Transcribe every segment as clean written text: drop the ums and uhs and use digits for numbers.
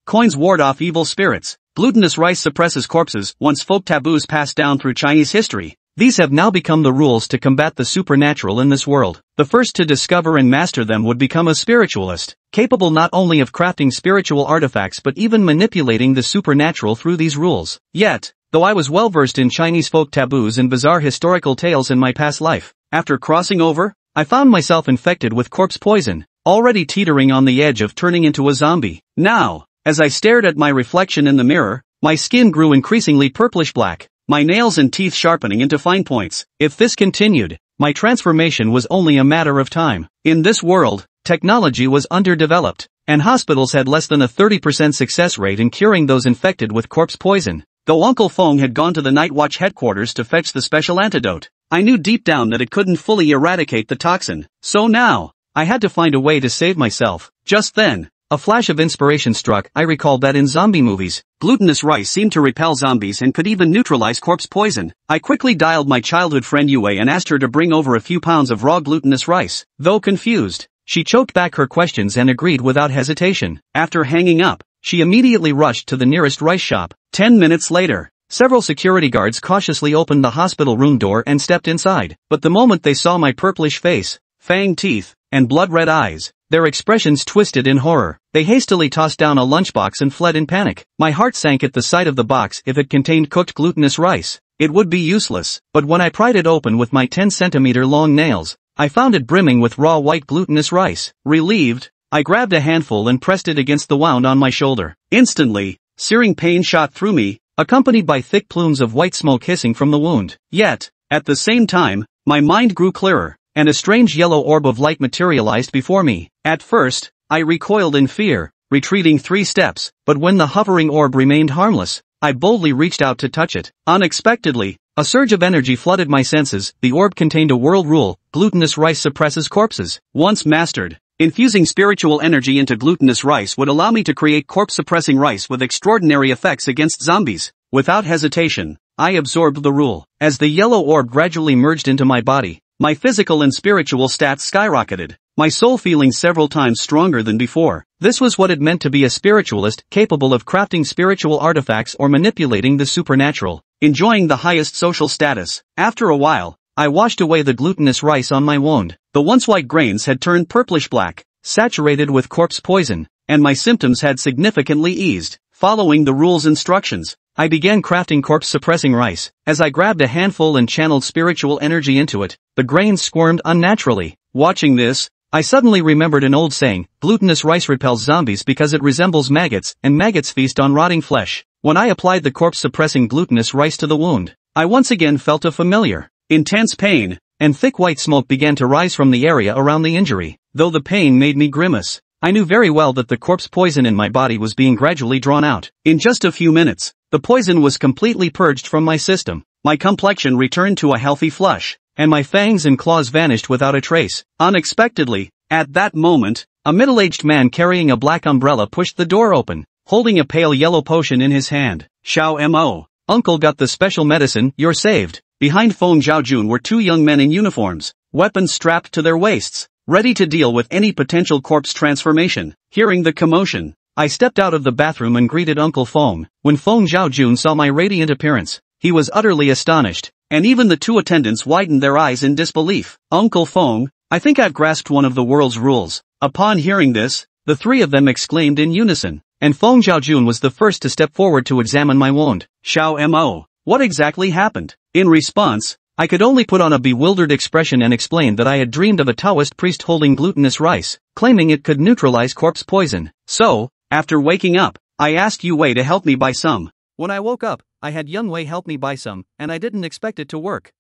Coins ward off evil spirits. Glutinous rice suppresses corpses. Once folk taboos passed down through Chinese history, these have now become the rules to combat the supernatural in this world. The first to discover and master them would become a spiritualist, capable not only of crafting spiritual artifacts but even manipulating the supernatural through these rules. Yet, though I was well versed in Chinese folk taboos and bizarre historical tales in my past life, after crossing over, I found myself infected with corpse poison, already teetering on the edge of turning into a zombie. Now, as I stared at my reflection in the mirror, my skin grew increasingly purplish black, my nails and teeth sharpening into fine points. If this continued, my transformation was only a matter of time. In this world, technology was underdeveloped, and hospitals had less than a 30% success rate in curing those infected with corpse poison. Though Uncle Fong had gone to the Night Watch headquarters to fetch the special antidote, I knew deep down that it couldn't fully eradicate the toxin. So now, I had to find a way to save myself. Just then, a flash of inspiration struck. I recalled that in zombie movies, glutinous rice seemed to repel zombies and could even neutralize corpse poison. I quickly dialed my childhood friend Yue and asked her to bring over a few pounds of raw glutinous rice. Though confused, she choked back her questions and agreed without hesitation. After hanging up, she immediately rushed to the nearest rice shop. 10 minutes later, several security guards cautiously opened the hospital room door and stepped inside. But the moment they saw my purplish face, fanged teeth, and blood-red eyes, their expressions twisted in horror. They hastily tossed down a lunchbox and fled in panic. My heart sank at the sight of the box. If it contained cooked glutinous rice, it would be useless. But when I pried it open with my 10-centimeter long nails, I found it brimming with raw white glutinous rice. Relieved, I grabbed a handful and pressed it against the wound on my shoulder. Instantly, searing pain shot through me, accompanied by thick plumes of white smoke hissing from the wound. Yet, at the same time, my mind grew clearer, and a strange yellow orb of light materialized before me. At first, I recoiled in fear, retreating 3 steps, but when the hovering orb remained harmless, I boldly reached out to touch it. Unexpectedly, a surge of energy flooded my senses. The orb contained a world rule: glutinous rice suppresses corpses. Once mastered, infusing spiritual energy into glutinous rice would allow me to create corpse-suppressing rice with extraordinary effects against zombies. Without hesitation, I absorbed the rule. As the yellow orb gradually merged into my body, my physical and spiritual stats skyrocketed, my soul feeling several times stronger than before. This was what it meant to be a spiritualist, capable of crafting spiritual artifacts or manipulating the supernatural, enjoying the highest social status. After a while, I washed away the glutinous rice on my wound. The once white grains had turned purplish black, saturated with corpse poison, and my symptoms had significantly eased. Following the rule's instructions, I began crafting corpse-suppressing rice. As I grabbed a handful and channeled spiritual energy into it, the grains squirmed unnaturally. Watching this, I suddenly remembered an old saying: glutinous rice repels zombies because it resembles maggots, and maggots feast on rotting flesh. When I applied the corpse-suppressing glutinous rice to the wound, I once again felt a familiar, intense pain, and thick white smoke began to rise from the area around the injury. Though the pain made me grimace, I knew very well that the corpse poison in my body was being gradually drawn out. In just a few minutes, the poison was completely purged from my system. My complexion returned to a healthy flush, and my fangs and claws vanished without a trace. Unexpectedly, at that moment, a middle-aged man carrying a black umbrella pushed the door open, holding a pale yellow potion in his hand. Xiao Mo, Uncle got the special medicine, you're saved. Behind Feng Zhaojun were 2 young men in uniforms, weapons strapped to their waists, ready to deal with any potential corpse transformation. Hearing the commotion, I stepped out of the bathroom and greeted Uncle Feng. When Feng Zhaojun saw my radiant appearance, he was utterly astonished, and even the 2 attendants widened their eyes in disbelief. Uncle Feng, I think I've grasped one of the world's rules. Upon hearing this, the 3 of them exclaimed in unison, and Feng Zhaojun was the first to step forward to examine my wound. Xiao Mo, what exactly happened? In response, I could only put on a bewildered expression and explain that I had dreamed of a Taoist priest holding glutinous rice, claiming it could neutralize corpse poison. So, after waking up, I asked Yue to help me buy some. When I woke up, I had Young Wei help me buy some, and I didn't expect it to work.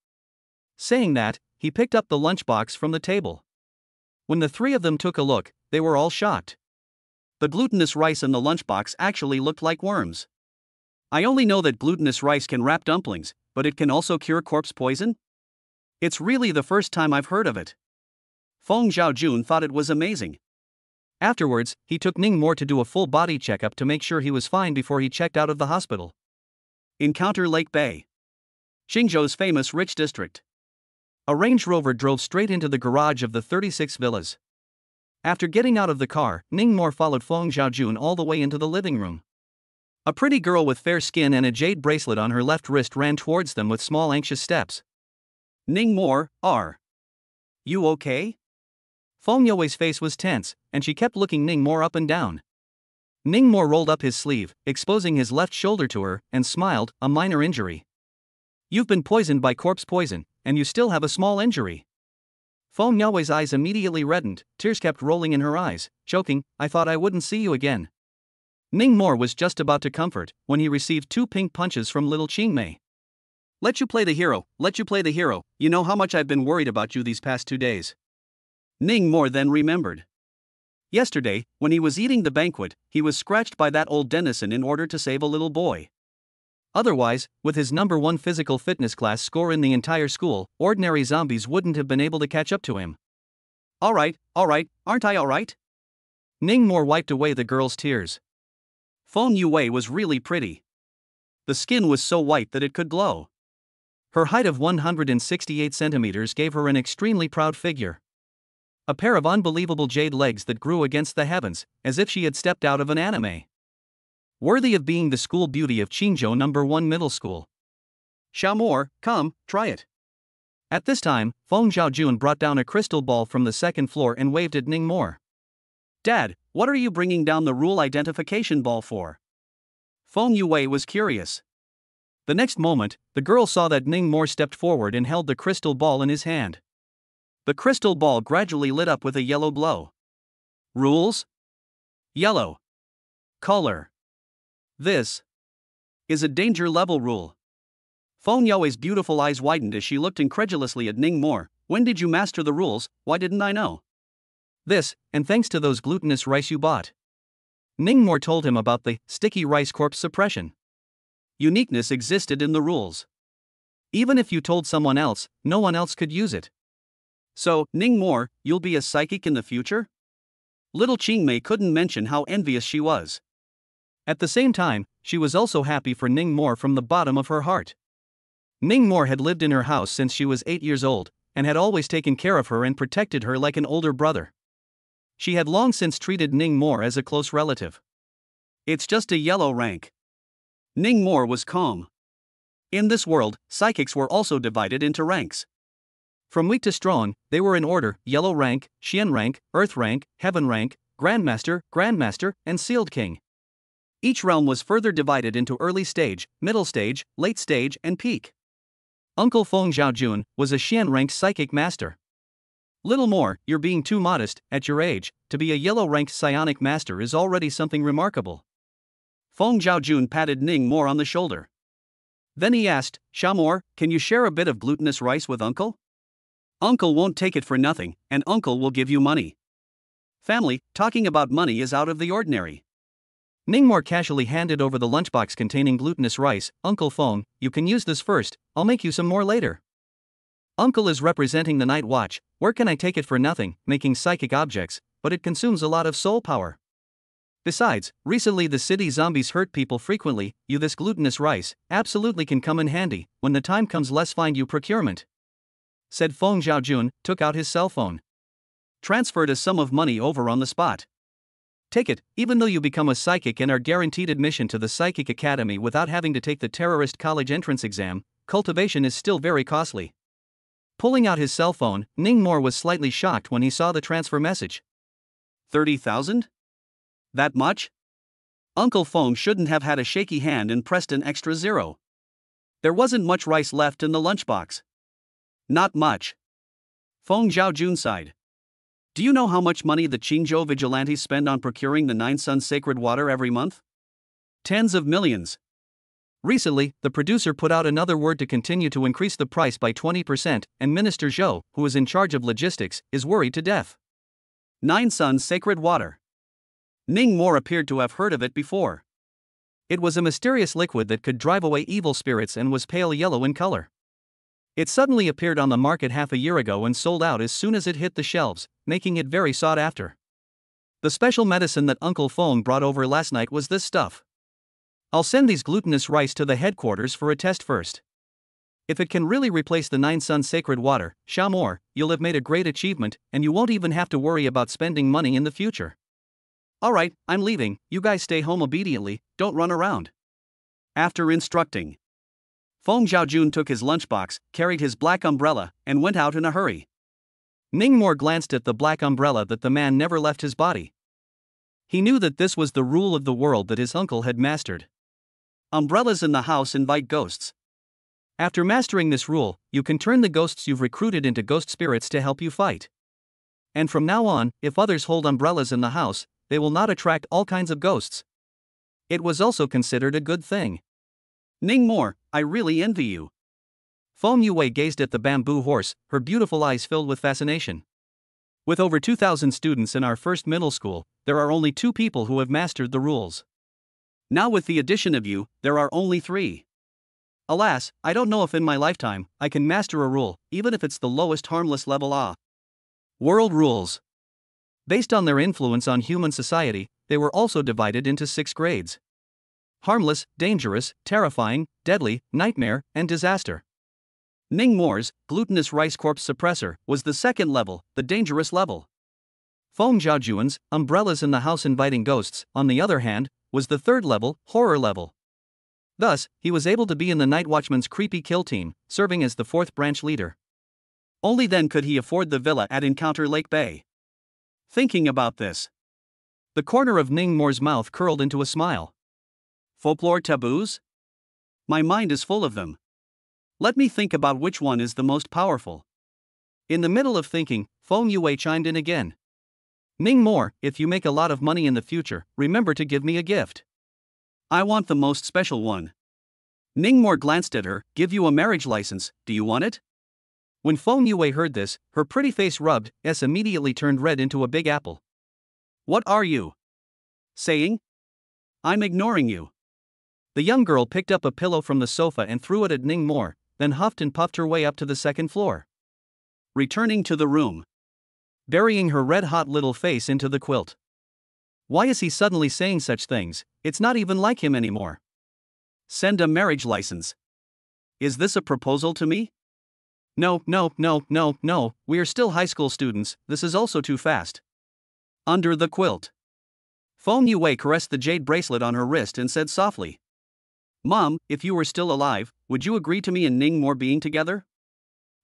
Saying that, he picked up the lunchbox from the table. When the 3 of them took a look, they were all shocked. The glutinous rice in the lunchbox actually looked like worms. I only know that glutinous rice can wrap dumplings, but it can also cure corpse poison? It's really the first time I've heard of it. Feng Zhaojun thought it was amazing. Afterwards, he took Ning Mo to do a full body checkup to make sure he was fine before he checked out of the hospital. Encounter Lake Bay, Qingzhou's famous rich district. A Range Rover drove straight into the garage of the 36 villas. After getting out of the car, Ningmo followed Feng Xiaojun all the way into the living room. A pretty girl with fair skin and a jade bracelet on her left wrist ran towards them with small anxious steps. Ningmo, are you okay? Feng You's face was tense, and she kept looking Ningmo up and down. Ningmo rolled up his sleeve, exposing his left shoulder to her, and smiled, a minor injury. You've been poisoned by corpse poison, and you still have a small injury. Feng You's eyes immediately reddened, tears kept rolling in her eyes, choking, I thought I wouldn't see you again. Ningmo was just about to comfort, when he received 2 pink punches from little Qingmei. Let you play the hero, you know how much I've been worried about you these past 2 days. Ningmo then remembered. Yesterday, when he was eating the banquet, he was scratched by that old denizen in order to save a little boy. Otherwise, with his #1 physical fitness class score in the entire school, ordinary zombies wouldn't have been able to catch up to him. Alright, aren't I alright? Ningmo wiped away the girl's tears. Feng Yue was really pretty. The skin was so white that it could glow. Her height of 168 centimeters gave her an extremely proud figure. A pair of unbelievable jade legs that grew against the heavens, as if she had stepped out of an anime. Worthy of being the school beauty of Qingzhou #1 Middle School. Xiaomor, come, try it. At this time, Feng Xiaojun brought down a crystal ball from the second floor and waved at Ningmo. Dad, what are you bringing down the rule identification ball for? Feng Yue was curious. The next moment, the girl saw that Ningmo stepped forward and held the crystal ball in his hand. The crystal ball gradually lit up with a yellow glow. Rules? Yellow. Color. This is a danger level rule. Feng You's beautiful eyes widened as she looked incredulously at Ningmo. When did you master the rules? Why didn't I know? This, and thanks to those glutinous rice you bought. Ningmo told him about the sticky rice corpse suppression. Uniqueness existed in the rules. Even if you told someone else, no one else could use it. So, Ningmo, you'll be a psychic in the future? Little Qingmei couldn't mention how envious she was. At the same time, she was also happy for Ningmo from the bottom of her heart. Ningmo had lived in her house since she was 8 years old, and had always taken care of her and protected her like an older brother. She had long since treated Ningmo as a close relative. It's just a yellow rank. Ningmo was calm. In this world, psychics were also divided into ranks. From weak to strong, they were in order: yellow rank, Xian rank, earth rank, heaven rank, grandmaster, and sealed king. Each realm was further divided into early stage, middle stage, late stage, and peak. Uncle Feng Xiaojun was a Xian ranked psychic master. Little more, you're being too modest. At your age, to be a yellow ranked psionic master is already something remarkable. Feng Xiaojun patted Ningmo on the shoulder. Then he asked, Xiaomor, can you share a bit of glutinous rice with Uncle? Uncle won't take it for nothing, and Uncle will give you money. Family, talking about money is out of the ordinary. Ningmo casually handed over the lunchbox containing glutinous rice. Uncle Feng, you can use this first, I'll make you some more later. Uncle is representing the night watch. Where can I take it for nothing, making psychic objects, but it consumes a lot of soul power. Besides, recently the city zombies hurt people frequently. This glutinous rice absolutely can come in handy. When the time comes, let's find you procurement. Said Feng Xiaojun, took out his cell phone. Transferred a sum of money over on the spot. Take it, even though you become a psychic and are guaranteed admission to the Psychic Academy without having to take the terrorist college entrance exam, cultivation is still very costly. Pulling out his cell phone, Ningmo was slightly shocked when he saw the transfer message. 30,000? That much? Uncle Feng shouldn't have had a shaky hand and pressed an extra 0. There wasn't much rice left in the lunchbox. Not much. Feng Xiaojun sighed. Do you know how much money the Qingzhou vigilantes spend on procuring the 9 Sun sacred water every month? Tens of millions. Recently, the producer put out another word to continue to increase the price by 20%, and Minister Zhou, who is in charge of logistics, is worried to death. 9 Sun sacred water. Ningmo appeared to have heard of it before. It was a mysterious liquid that could drive away evil spirits and was pale yellow in color. It suddenly appeared on the market half a year ago and sold out as soon as it hit the shelves, making it very sought after. The special medicine that Uncle Feng brought over last night was this stuff. I'll send these glutinous rice to the headquarters for a test first. If it can really replace the 9 sun sacred water, Shamor, you'll have made a great achievement, and you won't even have to worry about spending money in the future. Alright, I'm leaving, you guys stay home obediently, don't run around. After instructing, Feng Zhaojun took his lunchbox, carried his black umbrella, and went out in a hurry. Ningmore glanced at the black umbrella that the man never left his body. He knew that this was the rule of the world that his uncle had mastered. Umbrellas in the house invite ghosts. After mastering this rule, you can turn the ghosts you've recruited into ghost spirits to help you fight. And from now on, if others hold umbrellas in the house, they will not attract all kinds of ghosts. It was also considered a good thing. Ningmore, I really envy you. Feng Yue gazed at the bamboo horse, her beautiful eyes filled with fascination. With over 2,000 students in our first middle school, there are only 2 people who have mastered the rules. Now with the addition of you, there are only 3. Alas, I don't know if in my lifetime, I can master a rule, even if it's the lowest harmless level. World rules. Based on their influence on human society, they were also divided into 6 grades. Harmless, dangerous, terrifying, deadly, nightmare, and disaster. Ningmore's, glutinous rice corpse suppressor, was the 2nd level, the dangerous level. Feng Zhaojun's, umbrellas in the house inviting ghosts, on the other hand, was the 3rd level, horror level. Thus, he was able to be in the Night Watchman's creepy kill team, serving as the 4th branch leader. Only then could he afford the villa at Encounter Lake Bay. Thinking about this, the corner of Ningmore's mouth curled into a smile. Folklore taboos? My mind is full of them. Let me think about which one is the most powerful. In the middle of thinking, Feng Yue chimed in again. Ningmore, if you make a lot of money in the future, remember to give me a gift. I want the most special one. Ningmore glanced at her. Give you a marriage license, do you want it? When Feng Yue heard this, her pretty face rubbed, immediately turned red into a big apple. What are you saying? I'm ignoring you. The young girl picked up a pillow from the sofa and threw it at Ningmore, then huffed and puffed her way up to the 2nd floor. Returning to the room, burying her red-hot little face into the quilt. Why is he suddenly saying such things? It's not even like him anymore. Send a marriage license. Is this a proposal to me? No, we are still high school students, this is also too fast. Under the quilt, Feng Yue caressed the jade bracelet on her wrist and said softly, Mom, if you were still alive, would you agree to me and Ningmore being together?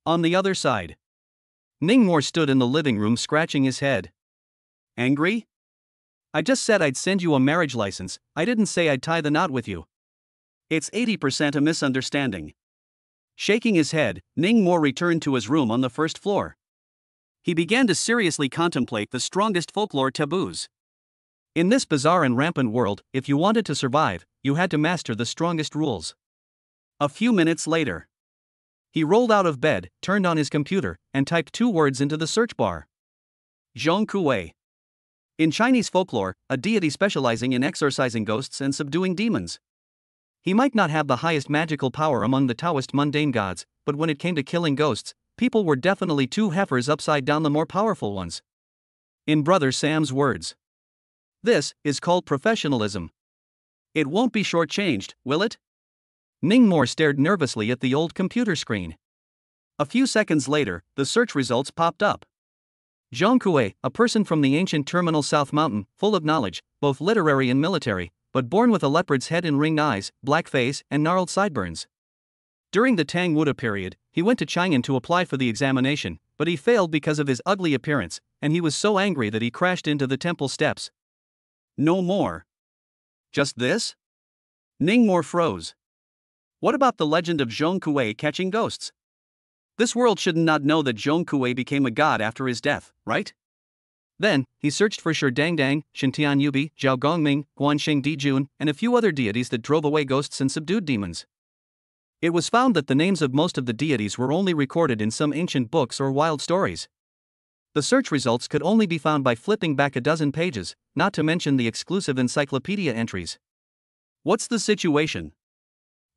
On the other side, Ningmore stood in the living room scratching his head. Angry? I just said I'd send you a marriage license, I didn't say I'd tie the knot with you. It's 80% a misunderstanding. Shaking his head, Ningmore returned to his room on the 1st floor. He began to seriously contemplate the strongest folklore taboos. In this bizarre and rampant world, if you wanted to survive, you had to master the strongest rules. A few minutes later, he rolled out of bed, turned on his computer, and typed 2 words into the search bar. Zhong Kuei. In Chinese folklore, a deity specializing in exorcising ghosts and subduing demons. He might not have the highest magical power among the Taoist mundane gods, but when it came to killing ghosts, people were definitely 2 heifers upside down the more powerful ones. In Brother Sam's words, this is called professionalism. It won't be shortchanged, will it? Ningmore stared nervously at the old computer screen. A few seconds later, the search results popped up. Zhong Kuei, a person from the ancient terminal South Mountain, full of knowledge, both literary and military, but born with a leopard's head and ringed eyes, black face, and gnarled sideburns. During the Tang Wuda period, he went to Chang'an to apply for the examination, but he failed because of his ugly appearance, and he was so angry that he crashed into the temple steps. No more. Just this? Ningmore froze. What about the legend of Zhong Kuei catching ghosts? This world should not know that Zhong Kuei became a god after his death, right? Then, he searched for Shi Dangdang, Shintian Yubi, Zhao Gongming, Guanxing Dijun, and a few other deities that drove away ghosts and subdued demons. It was found that the names of most of the deities were only recorded in some ancient books or wild stories. The search results could only be found by flipping back a dozen pages, not to mention the exclusive encyclopedia entries. What's the situation?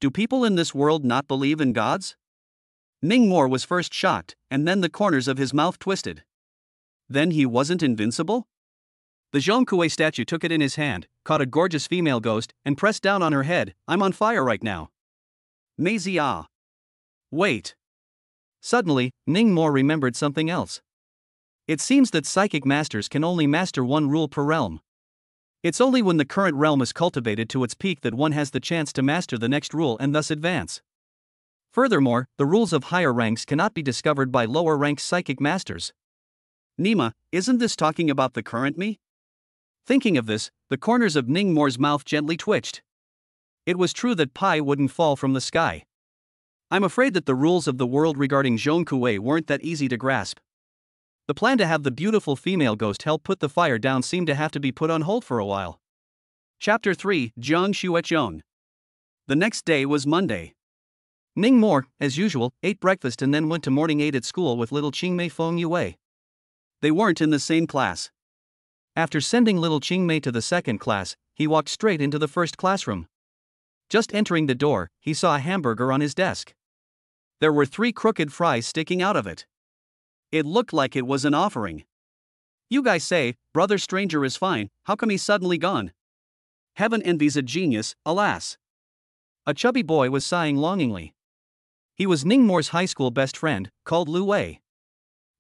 Do people in this world not believe in gods? Ningmore was first shocked, and then the corners of his mouth twisted. Then he wasn't invincible? The Zhong Kuei statue took it in his hand, caught a gorgeous female ghost, and pressed down on her head. I'm on fire right now. Mei Zia. Wait. Suddenly, Ning Mo remembered something else. It seems that psychic masters can only master one rule per realm. It's only when the current realm is cultivated to its peak that one has the chance to master the next rule and thus advance. Furthermore, the rules of higher ranks cannot be discovered by lower ranked psychic masters. Nima, isn't this talking about the current me? Thinking of this, the corners of Ning Mo's mouth gently twitched. It was true that pie wouldn't fall from the sky. I'm afraid that the rules of the world regarding Zhong Kuei weren't that easy to grasp. The plan to have the beautiful female ghost help put the fire down seemed to have to be put on hold for a while. Chapter 3, Jiang Xuezhong. The next day was Monday. Ning Mo, as usual, ate breakfast and then went to morning aid at school with little Qingmei Feng Yue. They weren't in the same class. After sending little Qingmei to the second class, he walked straight into the first classroom. Just entering the door, he saw a hamburger on his desk. There were 3 crooked fries sticking out of it. It looked like it was an offering. You guys say, brother stranger is fine, how come he's suddenly gone? Heaven envies a genius, alas. A chubby boy was sighing longingly. He was Ning Mo's high school best friend, called Lu Wei.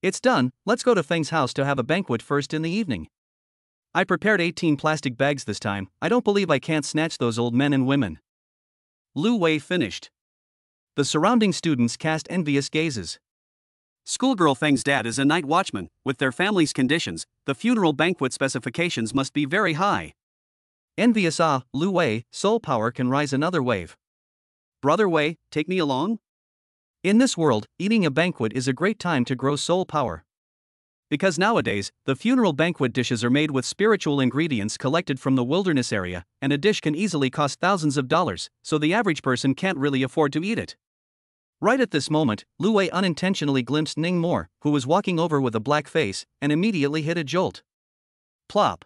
It's done, let's go to Feng's house to have a banquet first in the evening. I prepared 18 plastic bags this time, I don't believe I can't snatch those old men and women. Lu Wei finished. The surrounding students cast envious gazes. Schoolgirl Feng's dad is a night watchman, with their family's conditions, the funeral banquet specifications must be very high. Envious Lu Wei, soul power can rise another wave. Brother Wei, take me along? In this world, eating a banquet is a great time to grow soul power. Because nowadays, the funeral banquet dishes are made with spiritual ingredients collected from the wilderness area, and a dish can easily cost thousands of dollars, so the average person can't really afford to eat it. Right at this moment, Lu Wei unintentionally glimpsed Ning Mo, who was walking over with a black face, and immediately hit a jolt. Plop.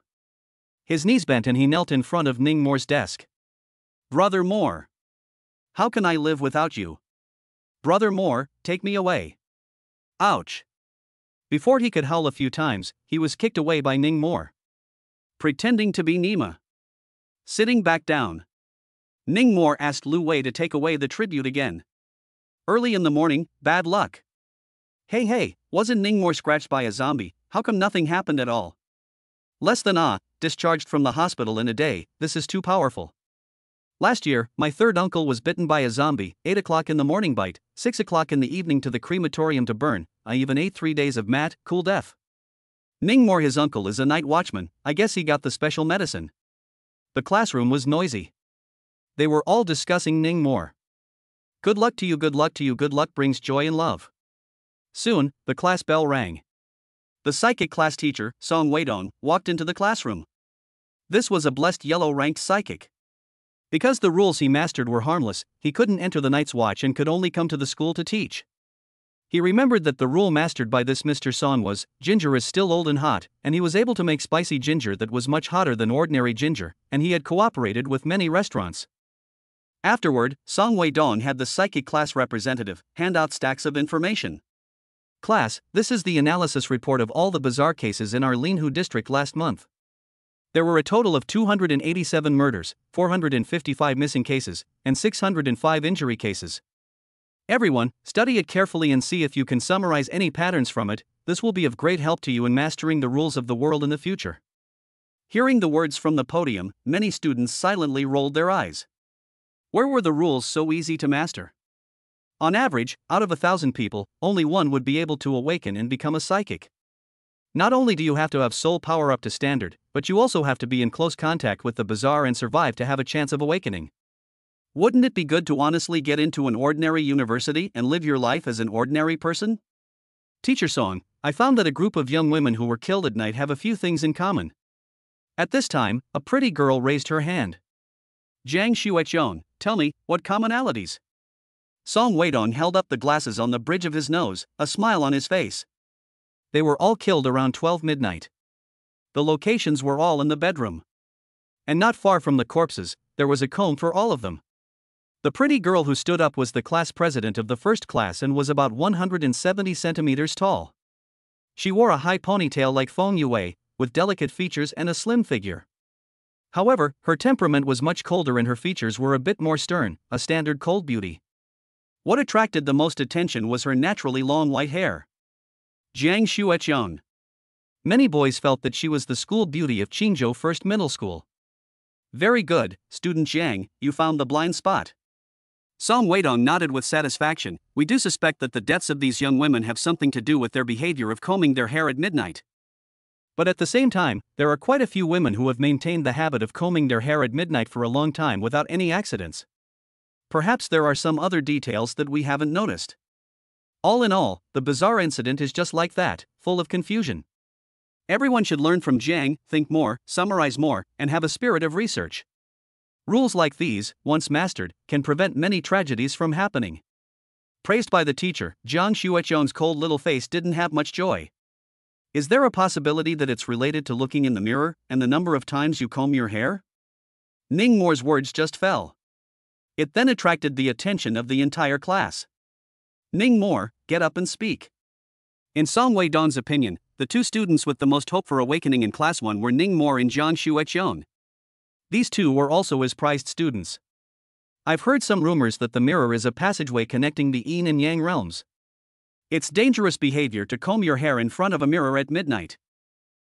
His knees bent and he knelt in front of Ning Mo's desk. Brother Mo. How can I live without you? Brother Mo, take me away. Ouch. Before he could howl a few times, he was kicked away by Ning Mo. Pretending to be Nima. Sitting back down. Ning Mo asked Lu Wei to take away the tribute again. Early in the morning, bad luck. Hey, wasn't Ning Mo scratched by a zombie, how come nothing happened at all? Less than discharged from the hospital in a day, this is too powerful. Last year, my third uncle was bitten by a zombie, 8 o'clock in the morning bite, 6 o'clock in the evening to the crematorium to burn, I even ate 3 days of mat, cool death. Ning Mo his uncle is a night watchman, I guess he got the special medicine. The classroom was noisy. They were all discussing Ning Mo. Good luck to you, good luck to you, good luck brings joy and love. Soon, the class bell rang. The psychic class teacher, Song Weidong, walked into the classroom. This was a blessed yellow-ranked psychic. Because the rules he mastered were harmless, he couldn't enter the Night's Watch and could only come to the school to teach. He remembered that the rule mastered by this Mr. Song was, ginger is still old and hot, and he was able to make spicy ginger that was much hotter than ordinary ginger, and he had cooperated with many restaurants. Afterward, Song Weidong had the psychic class representative hand out stacks of information. Class, this is the analysis report of all the bizarre cases in our Linhu district last month. There were a total of 287 murders, 455 missing cases, and 605 injury cases. Everyone, study it carefully and see if you can summarize any patterns from it, this will be of great help to you in mastering the rules of the world in the future. Hearing the words from the podium, many students silently rolled their eyes. Where were the rules so easy to master? On average, out of 1,000 people, only one would be able to awaken and become a psychic. Not only do you have to have soul power up to standard, but you also have to be in close contact with the bizarre and survive to have a chance of awakening. Wouldn't it be good to honestly get into an ordinary university and live your life as an ordinary person? Teacher Song, I found that a group of young women who were killed at night have a few things in common. At this time, a pretty girl raised her hand. Jiang Xuezhong, tell me, what commonalities? Song Weidong held up the glasses on the bridge of his nose, a smile on his face. They were all killed around 12 midnight. The locations were all in the bedroom. And not far from the corpses, there was a comb for all of them. The pretty girl who stood up was the class president of the first class and was about 170 centimeters tall. She wore a high ponytail like Feng Yue, with delicate features and a slim figure. However, her temperament was much colder and her features were a bit more stern, a standard cold beauty. What attracted the most attention was her naturally long white hair. Jiang Xueqiang. Many boys felt that she was the school beauty of Qingzhou First Middle School. Very good, student Jiang, you found the blind spot. Song Weidong nodded with satisfaction. We do suspect that the deaths of these young women have something to do with their behavior of combing their hair at midnight. But at the same time, there are quite a few women who have maintained the habit of combing their hair at midnight for a long time without any accidents. Perhaps there are some other details that we haven't noticed. All in all, the bizarre incident is just like that, full of confusion. Everyone should learn from Jiang, think more, summarize more, and have a spirit of research. Rules like these, once mastered, can prevent many tragedies from happening. Praised by the teacher, Jiang Xueqiang's cold little face didn't have much joy. Is there a possibility that it's related to looking in the mirror and the number of times you comb your hair? Ning More's words just fell. It then attracted the attention of the entire class. Ning More, get up and speak. In Song Weidong's opinion, the two students with the most hope for awakening in Class 1 were Ning More and Jiang Xueqiang. These two were also his prized students. I've heard some rumors that the mirror is a passageway connecting the yin and yang realms. It's dangerous behavior to comb your hair in front of a mirror at midnight.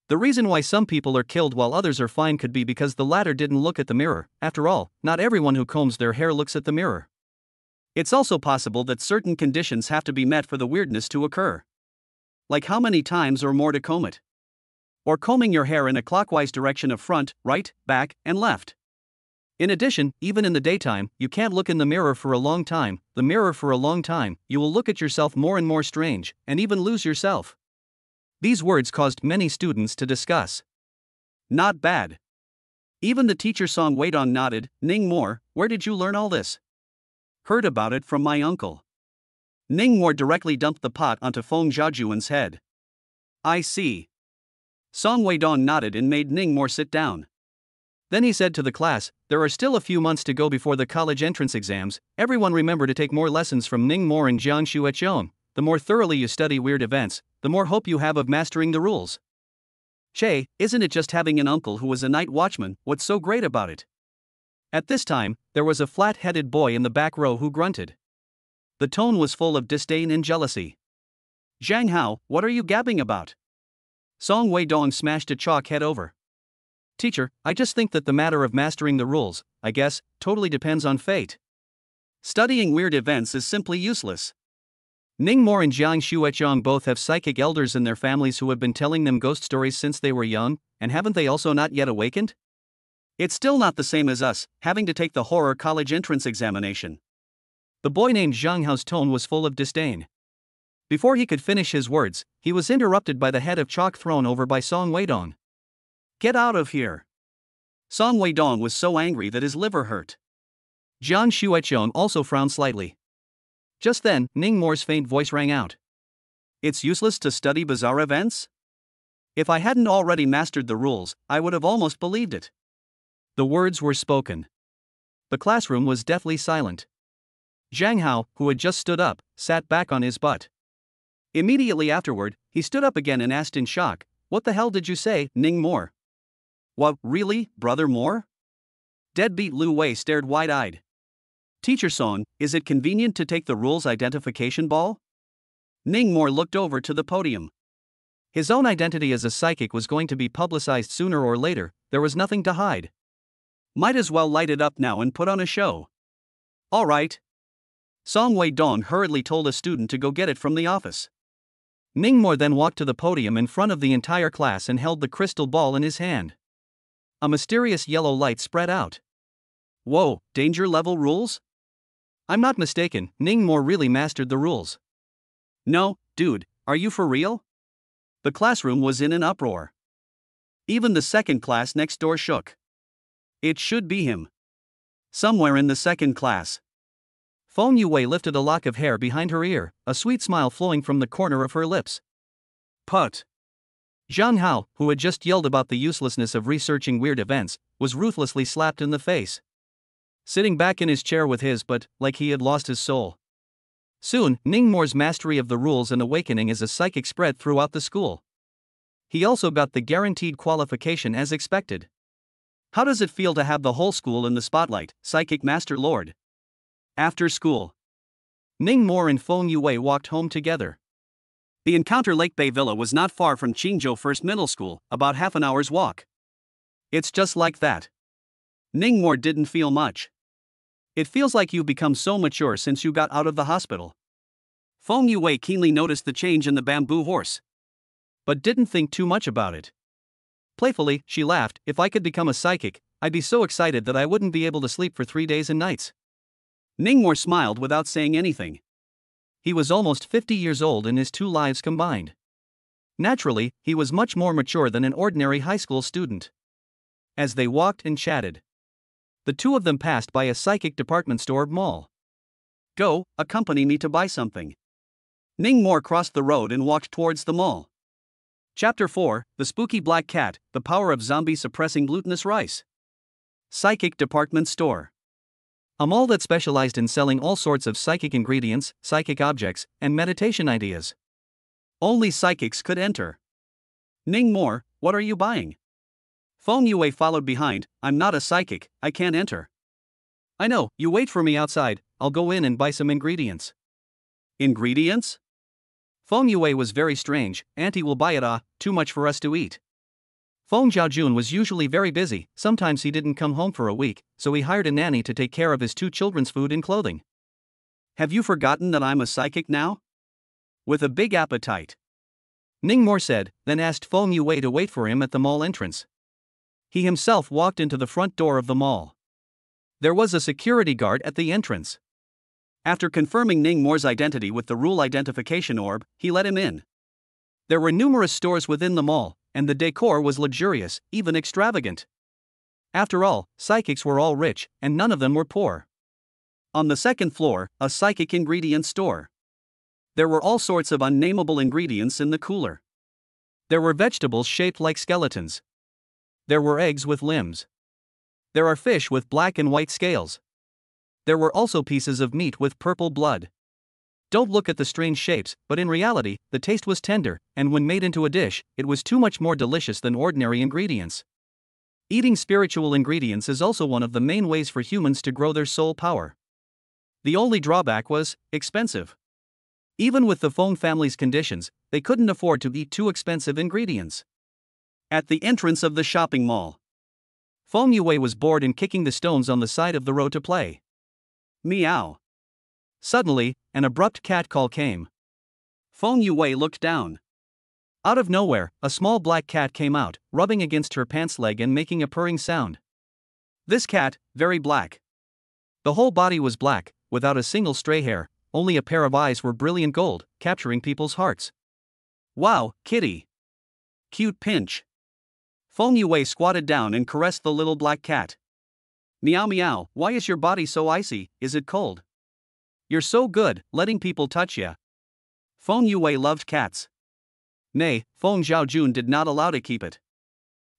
The reason why some people are killed while others are fine could be because the latter didn't look at the mirror. After all, not everyone who combs their hair looks at the mirror. It's also possible that certain conditions have to be met for the weirdness to occur. Like how many times or more to comb it. Or combing your hair in a clockwise direction of front, right, back, and left. In addition, even in the daytime, you can't look in the mirror for a long time. You will look at yourself more and more strange, and even lose yourself. These words caused many students to discuss. Not bad. Even the teacher Song Weidong nodded. Ning More, where did you learn all this? Heard about it from my uncle. Ning More directly dumped the pot onto Feng Zhaojuan's head. I see. Song Weidong nodded and made Ning More sit down. Then he said to the class, there are still a few months to go before the college entrance exams. Everyone remember to take more lessons from Ning More and Jiang Xueqiang. The more thoroughly you study weird events, the more hope you have of mastering the rules. Che, isn't it just having an uncle who was a night watchman? What's so great about it? At this time, there was a flat-headed boy in the back row who grunted. The tone was full of disdain and jealousy. Zhang Hao, what are you gabbing about? Song Weidong smashed a chalk head over. Teacher, I just think that the matter of mastering the rules, I guess, totally depends on fate. Studying weird events is simply useless. Ning More and Jiang Xueqiang both have psychic elders in their families who have been telling them ghost stories since they were young, and haven't they also not yet awakened? It's still not the same as us, having to take the horror college entrance examination. The boy named Zhang Hao's tone was full of disdain. Before he could finish his words, he was interrupted by the head of chalk thrown over by Song Weidong. Get out of here! Song Weidong was so angry that his liver hurt. Jiang Xueqiang also frowned slightly. Just then, Ning More's faint voice rang out. It's useless to study bizarre events? If I hadn't already mastered the rules, I would have almost believed it. The words were spoken. The classroom was deathly silent. Zhang Hao, who had just stood up, sat back on his butt. Immediately afterward, he stood up again and asked in shock, what the hell did you say, Ning More? What, really, Brother More? Deadbeat Lu Wei stared wide-eyed. Teacher Song, is it convenient to take the rules identification ball? Ning More looked over to the podium. His own identity as a psychic was going to be publicized sooner or later, there was nothing to hide. Might as well light it up now and put on a show. All right. Song Weidong hurriedly told a student to go get it from the office. Ning More then walked to the podium in front of the entire class and held the crystal ball in his hand. A mysterious yellow light spread out. Whoa, danger level rules? I'm not mistaken, Ning More really mastered the rules. No, dude, are you for real? The classroom was in an uproar. Even the second class next door shook. It should be him. Somewhere in the second class. Feng Yue lifted a lock of hair behind her ear, a sweet smile flowing from the corner of her lips. Put. Zhang Hao, who had just yelled about the uselessness of researching weird events, was ruthlessly slapped in the face. Sitting back in his chair with his butt, like he had lost his soul. Soon, Ning More's mastery of the rules and awakening as a psychic spread throughout the school. He also got the guaranteed qualification as expected. How does it feel to have the whole school in the spotlight, Psychic Master Lord? After school. Ning Mo and Feng Yue walked home together. The Encounter Lake Bay Villa was not far from Qingzhou First Middle School, about half an hour's walk. It's just like that. Ning Mo didn't feel much. It feels like you've become so mature since you got out of the hospital. Feng Yue keenly noticed the change in the bamboo horse, but didn't think too much about it. Playfully, she laughed. If I could become a psychic, I'd be so excited that I wouldn't be able to sleep for 3 days and nights. Ning Mo smiled without saying anything. He was almost 50 years old in his 2 lives combined. Naturally, he was much more mature than an ordinary high school student. As they walked and chatted, the two of them passed by a psychic department store mall. Go, accompany me to buy something. Ning Mo crossed the road and walked towards the mall. Chapter 4, The Spooky Black Cat, The Power of Zombie Suppressing Glutinous Rice. Psychic Department Store. A mall that specialized in selling all sorts of psychic ingredients, psychic objects, and meditation ideas. Only psychics could enter. Ning Mo, what are you buying? Feng Yue followed behind. I'm not a psychic, I can't enter. I know, you wait for me outside, I'll go in and buy some ingredients. Ingredients? Feng Yue was very strange. Auntie will buy it, too much for us to eat. Feng Zhaojun was usually very busy, sometimes he didn't come home for a week, so he hired a nanny to take care of his 2 children's food and clothing. Have you forgotten that I'm a psychic now? With a big appetite, Ning Mo said, then asked Feng Yue to wait for him at the mall entrance. He himself walked into the front door of the mall. There was a security guard at the entrance. After confirming Ning Mo's identity with the rule identification orb, he let him in. There were numerous stores within the mall, and the decor was luxurious, even extravagant. After all, psychics were all rich, and none of them were poor. On the second floor, a psychic ingredient store. There were all sorts of unnameable ingredients in the cooler. There were vegetables shaped like skeletons. There were eggs with limbs. There are fish with black and white scales. There were also pieces of meat with purple blood. Don't look at the strange shapes, but in reality, the taste was tender, and when made into a dish, it was too much more delicious than ordinary ingredients. Eating spiritual ingredients is also one of the main ways for humans to grow their soul power. The only drawback was expensive. Even with the Feng family's conditions, they couldn't afford to eat too expensive ingredients. At the entrance of the shopping mall, Feng Yue was bored and kicking the stones on the side of the road to play. Meow. Suddenly, an abrupt cat call came. Feng Yue looked down. Out of nowhere, a small black cat came out, rubbing against her pants leg and making a purring sound. This cat, very black. The whole body was black, without a single stray hair, only a pair of eyes were brilliant gold, capturing people's hearts. Wow, kitty. Cute pinch. Feng Yue squatted down and caressed the little black cat. Meow meow, why is your body so icy, is it cold? You're so good, letting people touch ya. Feng Yue loved cats. Nay, Feng Zhaojun did not allow to keep it.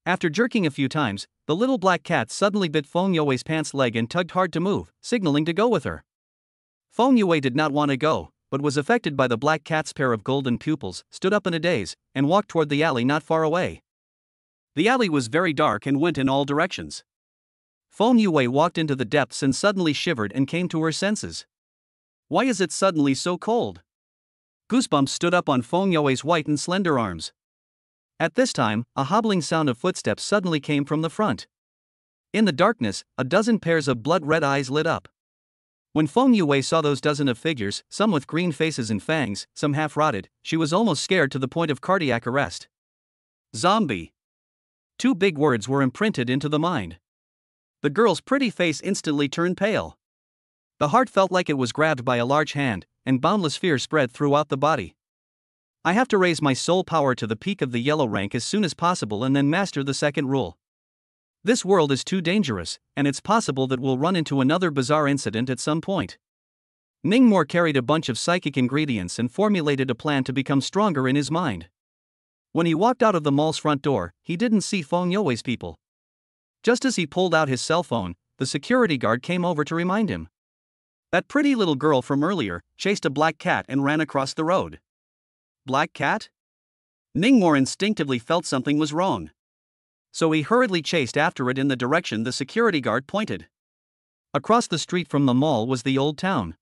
After jerking a few times, the little black cat suddenly bit Feng Yue's pants leg and tugged hard to move, signaling to go with her. Feng Yue did not want to go, but was affected by the black cat's pair of golden pupils, stood up in a daze, and walked toward the alley not far away. The alley was very dark and went in all directions. Feng Yue walked into the depths and suddenly shivered and came to her senses. Why is it suddenly so cold? Goosebumps stood up on Feng Yue's white and slender arms. At this time, a hobbling sound of footsteps suddenly came from the front. In the darkness, a dozen pairs of blood-red eyes lit up. When Feng Yue saw those dozen of figures, some with green faces and fangs, some half-rotted, she was almost scared to the point of cardiac arrest. Zombie. 2 big words were imprinted into the mind. The girl's pretty face instantly turned pale. The heart felt like it was grabbed by a large hand, and boundless fear spread throughout the body. I have to raise my soul power to the peak of the yellow rank as soon as possible and then master the second rule. This world is too dangerous, and it's possible that we'll run into another bizarre incident at some point. Ning Mo carried a bunch of psychic ingredients and formulated a plan to become stronger in his mind. When he walked out of the mall's front door, he didn't see Feng Yue's people. Just as he pulled out his cell phone, the security guard came over to remind him. That pretty little girl from earlier chased a black cat and ran across the road. Black cat? Ning Mo instinctively felt something was wrong. So he hurriedly chased after it in the direction the security guard pointed. Across the street from the mall was the old town.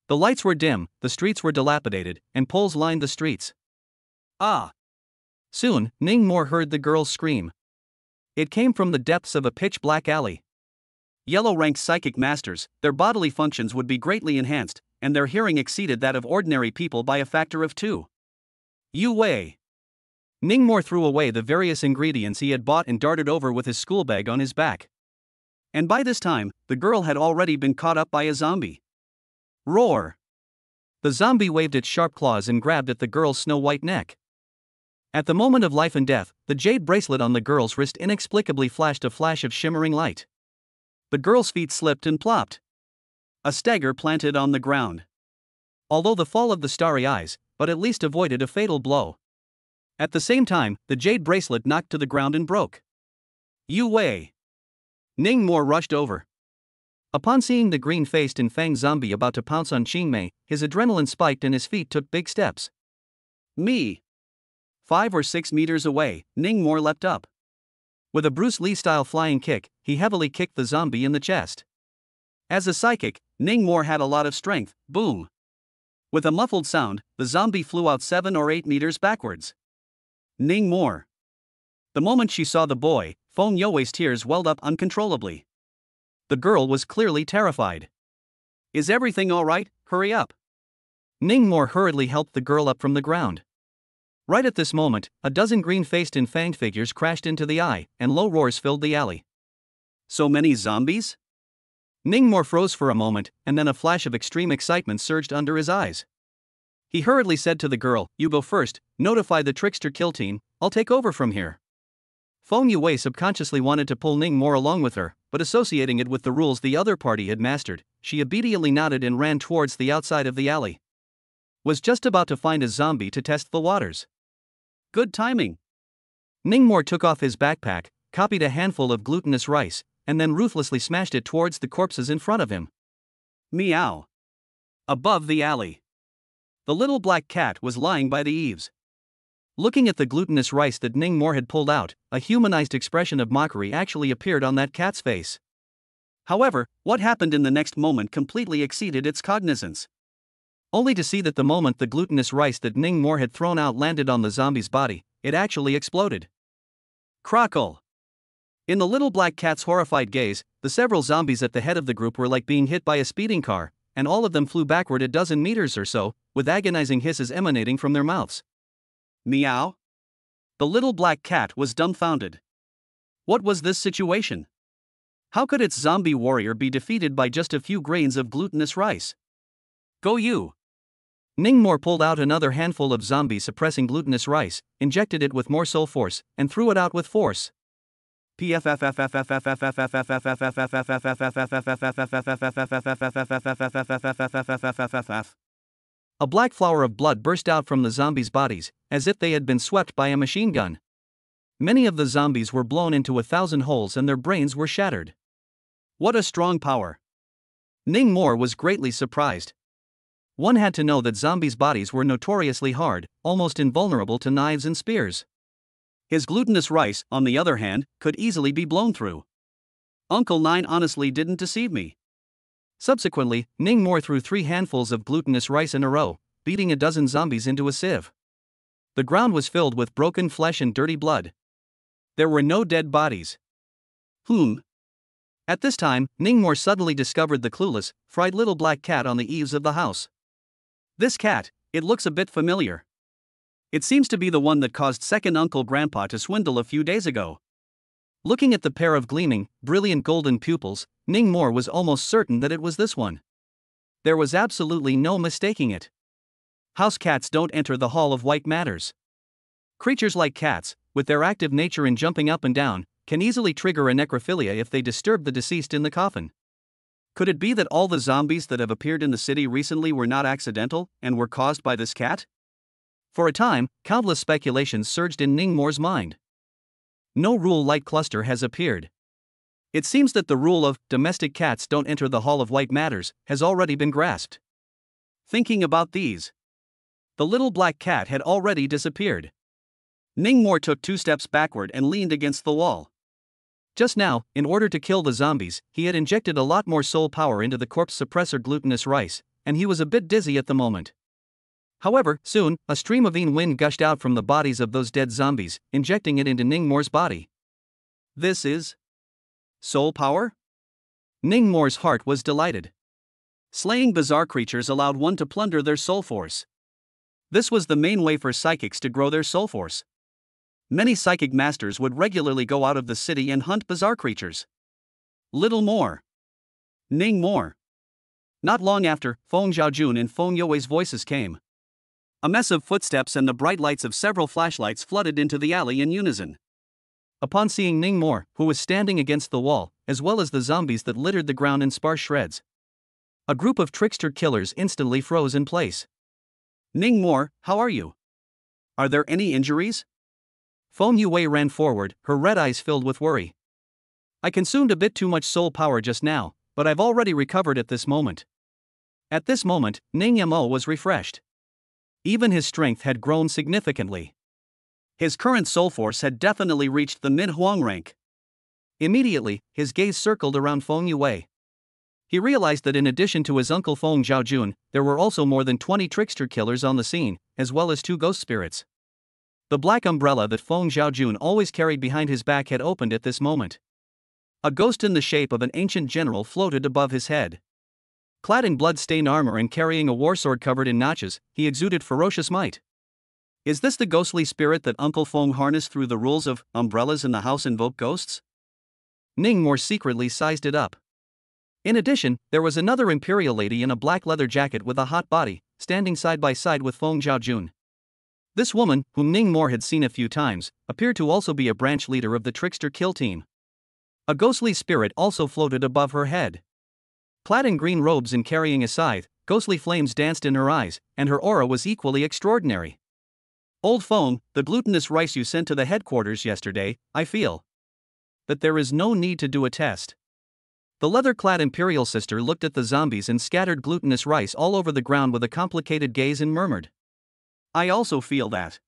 The lights were dim, the streets were dilapidated, and poles lined the streets. Ah! Soon, Ningmore heard the girl's scream. It came from the depths of a pitch-black alley. Yellow-ranked psychic masters, their bodily functions would be greatly enhanced, and their hearing exceeded that of ordinary people by a factor of 2. Yu Wei. Ningmore threw away the various ingredients he had bought and darted over with his school bag on his back. And by this time, the girl had already been caught up by a zombie. Roar! The zombie waved its sharp claws and grabbed at the girl's snow-white neck. At the moment of life and death, the jade bracelet on the girl's wrist inexplicably flashed a flash of shimmering light. The girl's feet slipped and plopped. A stagger planted on the ground. Although the fall of the starry eyes, but at least avoided a fatal blow. At the same time, the jade bracelet knocked to the ground and broke. Yu Wei. Ningmore rushed over. Upon seeing the green-faced and fanged zombie about to pounce on Qingmei, his adrenaline spiked and his feet took big steps. Me. 5 or 6 meters away, Ningmore leapt up. With a Bruce Lee-style flying kick, he heavily kicked the zombie in the chest. As a psychic, Ningmore had a lot of strength. Boom. With a muffled sound, the zombie flew out 7 or 8 meters backwards. Ningmore. The moment she saw the boy, Feng Youwei's tears welled up uncontrollably. The girl was clearly terrified. Is everything all right? Hurry up. Ningmore hurriedly helped the girl up from the ground. Right at this moment, a dozen green-faced and fanged figures crashed into the eye, and low roars filled the alley. So many zombies? Ningmore froze for a moment, and then a flash of extreme excitement surged under his eyes. He hurriedly said to the girl, "You go first, notify the trickster kill team, I'll take over from here." Feng Youwei subconsciously wanted to pull Ningmore along with her, but associating it with the rules the other party had mastered, she obediently nodded and ran towards the outside of the alley. Was just about to find a zombie to test the waters. Good timing. Ningmore took off his backpack, copied a handful of glutinous rice, and then ruthlessly smashed it towards the corpses in front of him. Meow. Above the alley. The little black cat was lying by the eaves. Looking at the glutinous rice that Ningmore had pulled out, a humanized expression of mockery actually appeared on that cat's face. However, what happened in the next moment completely exceeded its cognizance. Only to see that the moment the glutinous rice that Ningmore had thrown out landed on the zombie's body, it actually exploded. Crackle! In the little black cat's horrified gaze, the several zombies at the head of the group were like being hit by a speeding car, and all of them flew backward a dozen meters or so, with agonizing hisses emanating from their mouths. Meow? The little black cat was dumbfounded. What was this situation? How could its zombie warrior be defeated by just a few grains of glutinous rice? Go you! Ningmore pulled out another handful of zombie-suppressing glutinous rice, injected it with more soul force, and threw it out with force. A black flower of blood burst out from the zombies' bodies, as if they had been swept by a machine gun. Many of the zombies were blown into 1,000 holes and their brains were shattered. What a strong power! Ningmore was greatly surprised. One had to know that zombies' bodies were notoriously hard, almost invulnerable to knives and spears. His glutinous rice, on the other hand, could easily be blown through. Uncle Nine honestly didn't deceive me. Subsequently, Ningmore threw 3 handfuls of glutinous rice in a row, beating a dozen zombies into a sieve. The ground was filled with broken flesh and dirty blood. There were no dead bodies. At this time, Ningmore suddenly discovered the clueless, fried little black cat on the eaves of the house. This cat, it looks a bit familiar. It seems to be the one that caused second Uncle Grandpa to swindle a few days ago. Looking at the pair of gleaming, brilliant golden pupils, Ningmore was almost certain that it was this one. There was absolutely no mistaking it. House cats don't enter the Hall of White Matters. Creatures like cats, with their active nature in jumping up and down, can easily trigger a necrophilia if they disturb the deceased in the coffin. Could it be that all the zombies that have appeared in the city recently were not accidental, and were caused by this cat? For a time, countless speculations surged in Ningmore's mind. No rule light cluster has appeared. It seems that the rule of domestic cats don't enter the Hall of White Matters has already been grasped. Thinking about these, the little black cat had already disappeared. Ningmore took 2 steps backward and leaned against the wall. Just now, in order to kill the zombies, he had injected a lot more soul power into the corpse suppressor glutinous rice, and he was a bit dizzy at the moment. However, soon, a stream of wind gushed out from the bodies of those dead zombies, injecting it into Ningmore's body. This is soul power? Ningmore's heart was delighted. Slaying bizarre creatures allowed one to plunder their soul force. This was the main way for psychics to grow their soul force. Many psychic masters would regularly go out of the city and hunt bizarre creatures. Little more. Ningmore. Not long after, Feng Zhaojun and Feng Youwei's voices came. A mess of footsteps and the bright lights of several flashlights flooded into the alley in unison. Upon seeing Ningmore, who was standing against the wall, as well as the zombies that littered the ground in sparse shreds, a group of trickster killers instantly froze in place. Ningmore, how are you? Are there any injuries? Feng Youwei ran forward, her red eyes filled with worry. I consumed a bit too much soul power just now, but I've already recovered at this moment. At this moment, Ning Mo was refreshed. Even his strength had grown significantly. His current soul force had definitely reached the mid-Huang rank. Immediately, his gaze circled around Feng Youwei. He realized that in addition to his uncle Feng Zhaojun, there were also more than 20 trickster killers on the scene, as well as 2 ghost spirits. The black umbrella that Feng Zhaojun always carried behind his back had opened at this moment. A ghost in the shape of an ancient general floated above his head. Clad in blood-stained armor and carrying a warsword covered in notches, he exuded ferocious might. Is this the ghostly spirit that Uncle Feng harnessed through the rules of umbrellas in the house invoke ghosts? Ningmore secretly sized it up. In addition, there was another imperial lady in a black leather jacket with a hot body, standing side by side with Feng Zhaojun. This woman, whom Ningmore had seen a few times, appeared to also be a branch leader of the trickster kill team. A ghostly spirit also floated above her head. Clad in green robes and carrying a scythe, ghostly flames danced in her eyes, and her aura was equally extraordinary. Old Feng, the glutinous rice you sent to the headquarters yesterday, I feel that there is no need to do a test. The leather-clad imperial sister looked at the zombies and scattered glutinous rice all over the ground with a complicated gaze and murmured, I also feel that.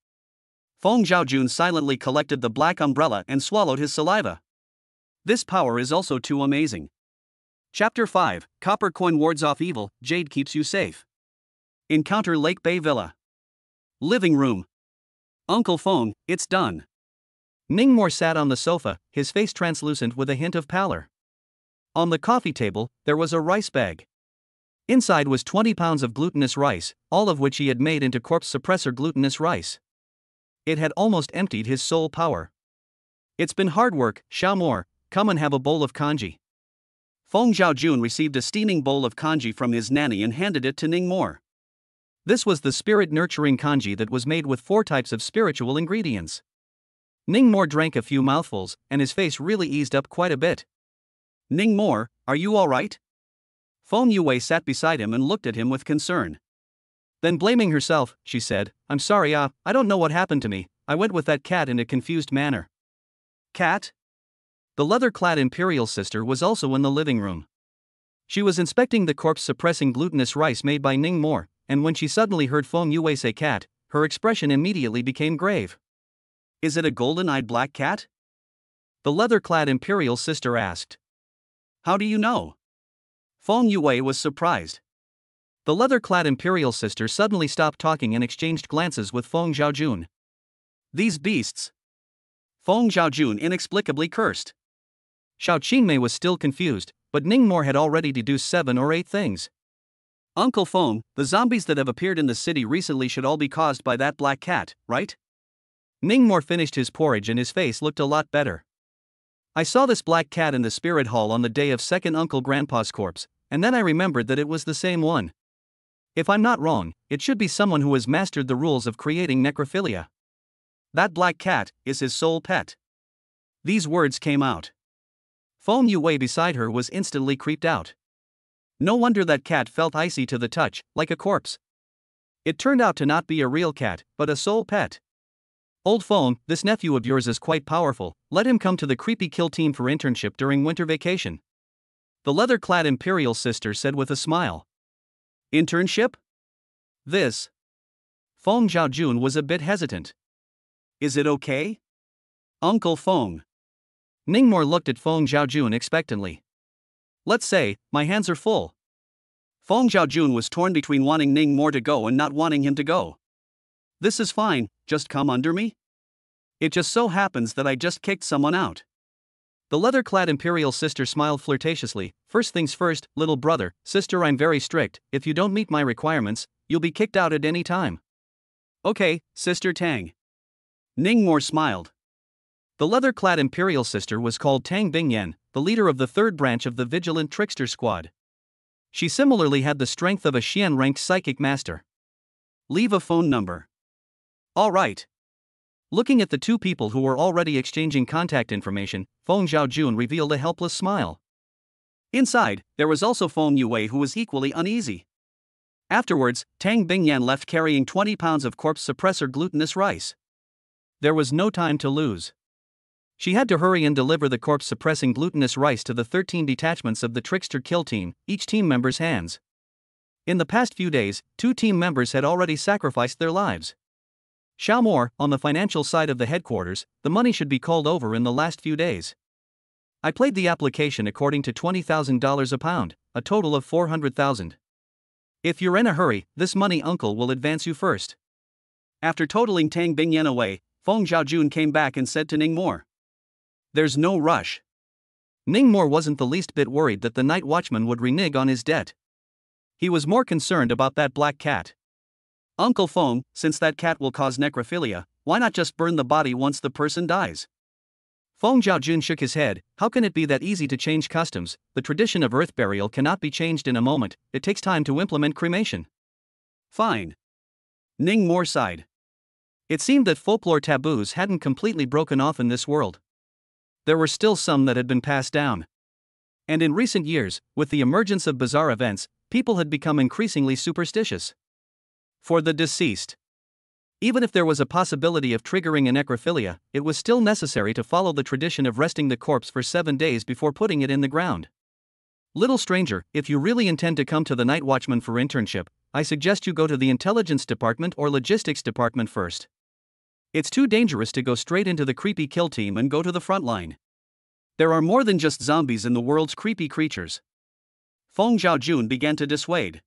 Feng Zhaojun silently collected the black umbrella and swallowed his saliva. This power is also too amazing. Chapter 5, Copper Coin wards off evil, Jade keeps you safe. Encounter Lake Bay Villa. Living room. Uncle Feng, it's done. Ningmore sat on the sofa, his face translucent with a hint of pallor. On the coffee table, there was a rice bag. Inside was 20 pounds of glutinous rice, all of which he had made into corpse suppressor glutinous rice. It had almost emptied his soul power. It's been hard work, Xiaomore, come and have a bowl of congee. Feng Zhaojun received a steaming bowl of congee from his nanny and handed it to Ningmore. This was the spirit-nurturing congee that was made with 4 types of spiritual ingredients. Ningmore drank a few mouthfuls, and his face really eased up quite a bit. Ningmore, are you alright? Feng Youwei sat beside him and looked at him with concern. Then blaming herself, she said, I'm sorry, I don't know what happened to me, I went with that cat in a confused manner. Cat? The leather-clad imperial sister was also in the living room. She was inspecting the corpse-suppressing glutinous rice made by Ningmore, and when she suddenly heard Feng Youwei say cat, her expression immediately became grave. Is it a golden-eyed black cat? The leather-clad imperial sister asked. How do you know? Feng Youwei was surprised. The leather-clad imperial sister suddenly stopped talking and exchanged glances with Feng Zhaojun. These beasts. Feng Zhaojun inexplicably cursed. Xiao Qingmei was still confused, but Ningmore had already deduced 7 or 8 things. Uncle Feng, the zombies that have appeared in the city recently should all be caused by that black cat, right? Ningmore finished his porridge and his face looked a lot better. I saw this black cat in the spirit hall on the day of second Uncle Grandpa's corpse, and then I remembered that it was the same one. If I'm not wrong, it should be someone who has mastered the rules of creating necrophilia. That black cat is his sole pet. These words came out. Feng Youwei beside her was instantly creeped out. No wonder that cat felt icy to the touch, like a corpse. It turned out to not be a real cat, but a soul pet. Old Feng, this nephew of yours is quite powerful, let him come to the creepy kill team for internship during winter vacation. The leather-clad imperial sister said with a smile. Internship? This. Feng Zhaojun was a bit hesitant. Is it okay? Uncle Feng. Ningmore looked at Feng Zhaojun expectantly. Let's say, my hands are full. Feng Zhaojun was torn between wanting Ning Mo to go and not wanting him to go. This is fine, just come under me? It just so happens that I just kicked someone out. The leather-clad imperial sister smiled flirtatiously. First things first, little brother, sister, I'm very strict. If you don't meet my requirements, you'll be kicked out at any time. Okay, Sister Tang. Ning Mo smiled. The leather-clad imperial sister was called Tang Bingyan, the leader of the third branch of the Vigilant Trickster Squad. She similarly had the strength of a Xian-ranked psychic master. Leave a phone number. All right. Looking at the two people who were already exchanging contact information, Feng Zhaojun revealed a helpless smile. Inside, there was also Feng Yue, who was equally uneasy. Afterwards, Tang Bingyan left carrying 20 pounds of corpse suppressor glutinous rice. There was no time to lose. She had to hurry and deliver the corpse-suppressing glutinous rice to the 13 detachments of the Trickster Kill Team, each team member's hands. In the past few days, 2 team members had already sacrificed their lives. Xiaomor, on the financial side of the headquarters, the money should be called over in the last few days. I played the application according to $20,000 a pound, a total of 400,000. If you're in a hurry, this money uncle will advance you first. After totaling Tang Bingyan away, Feng Zhaojun came back and said to Ning Mo, there's no rush. Ning Mo wasn't the least bit worried that the night watchman would renege on his debt. He was more concerned about that black cat. Uncle Feng, since that cat will cause necrophilia, why not just burn the body once the person dies? Feng Zhaojun shook his head. How can it be that easy to change customs? The tradition of earth burial cannot be changed in a moment, it takes time to implement cremation. Fine. Ning Mo sighed. It seemed that folklore taboos hadn't completely broken off in this world. There were still some that had been passed down. And in recent years, with the emergence of bizarre events, people had become increasingly superstitious. For the deceased, even if there was a possibility of triggering a necrophilia, it was still necessary to follow the tradition of resting the corpse for 7 days before putting it in the ground. Little stranger, if you really intend to come to the Night Watchman for internship, I suggest you go to the intelligence department or logistics department first. It's too dangerous to go straight into the creepy kill team and go to the front line. There are more than just zombies in the world's creepy creatures. Feng Zhaojun began to dissuade.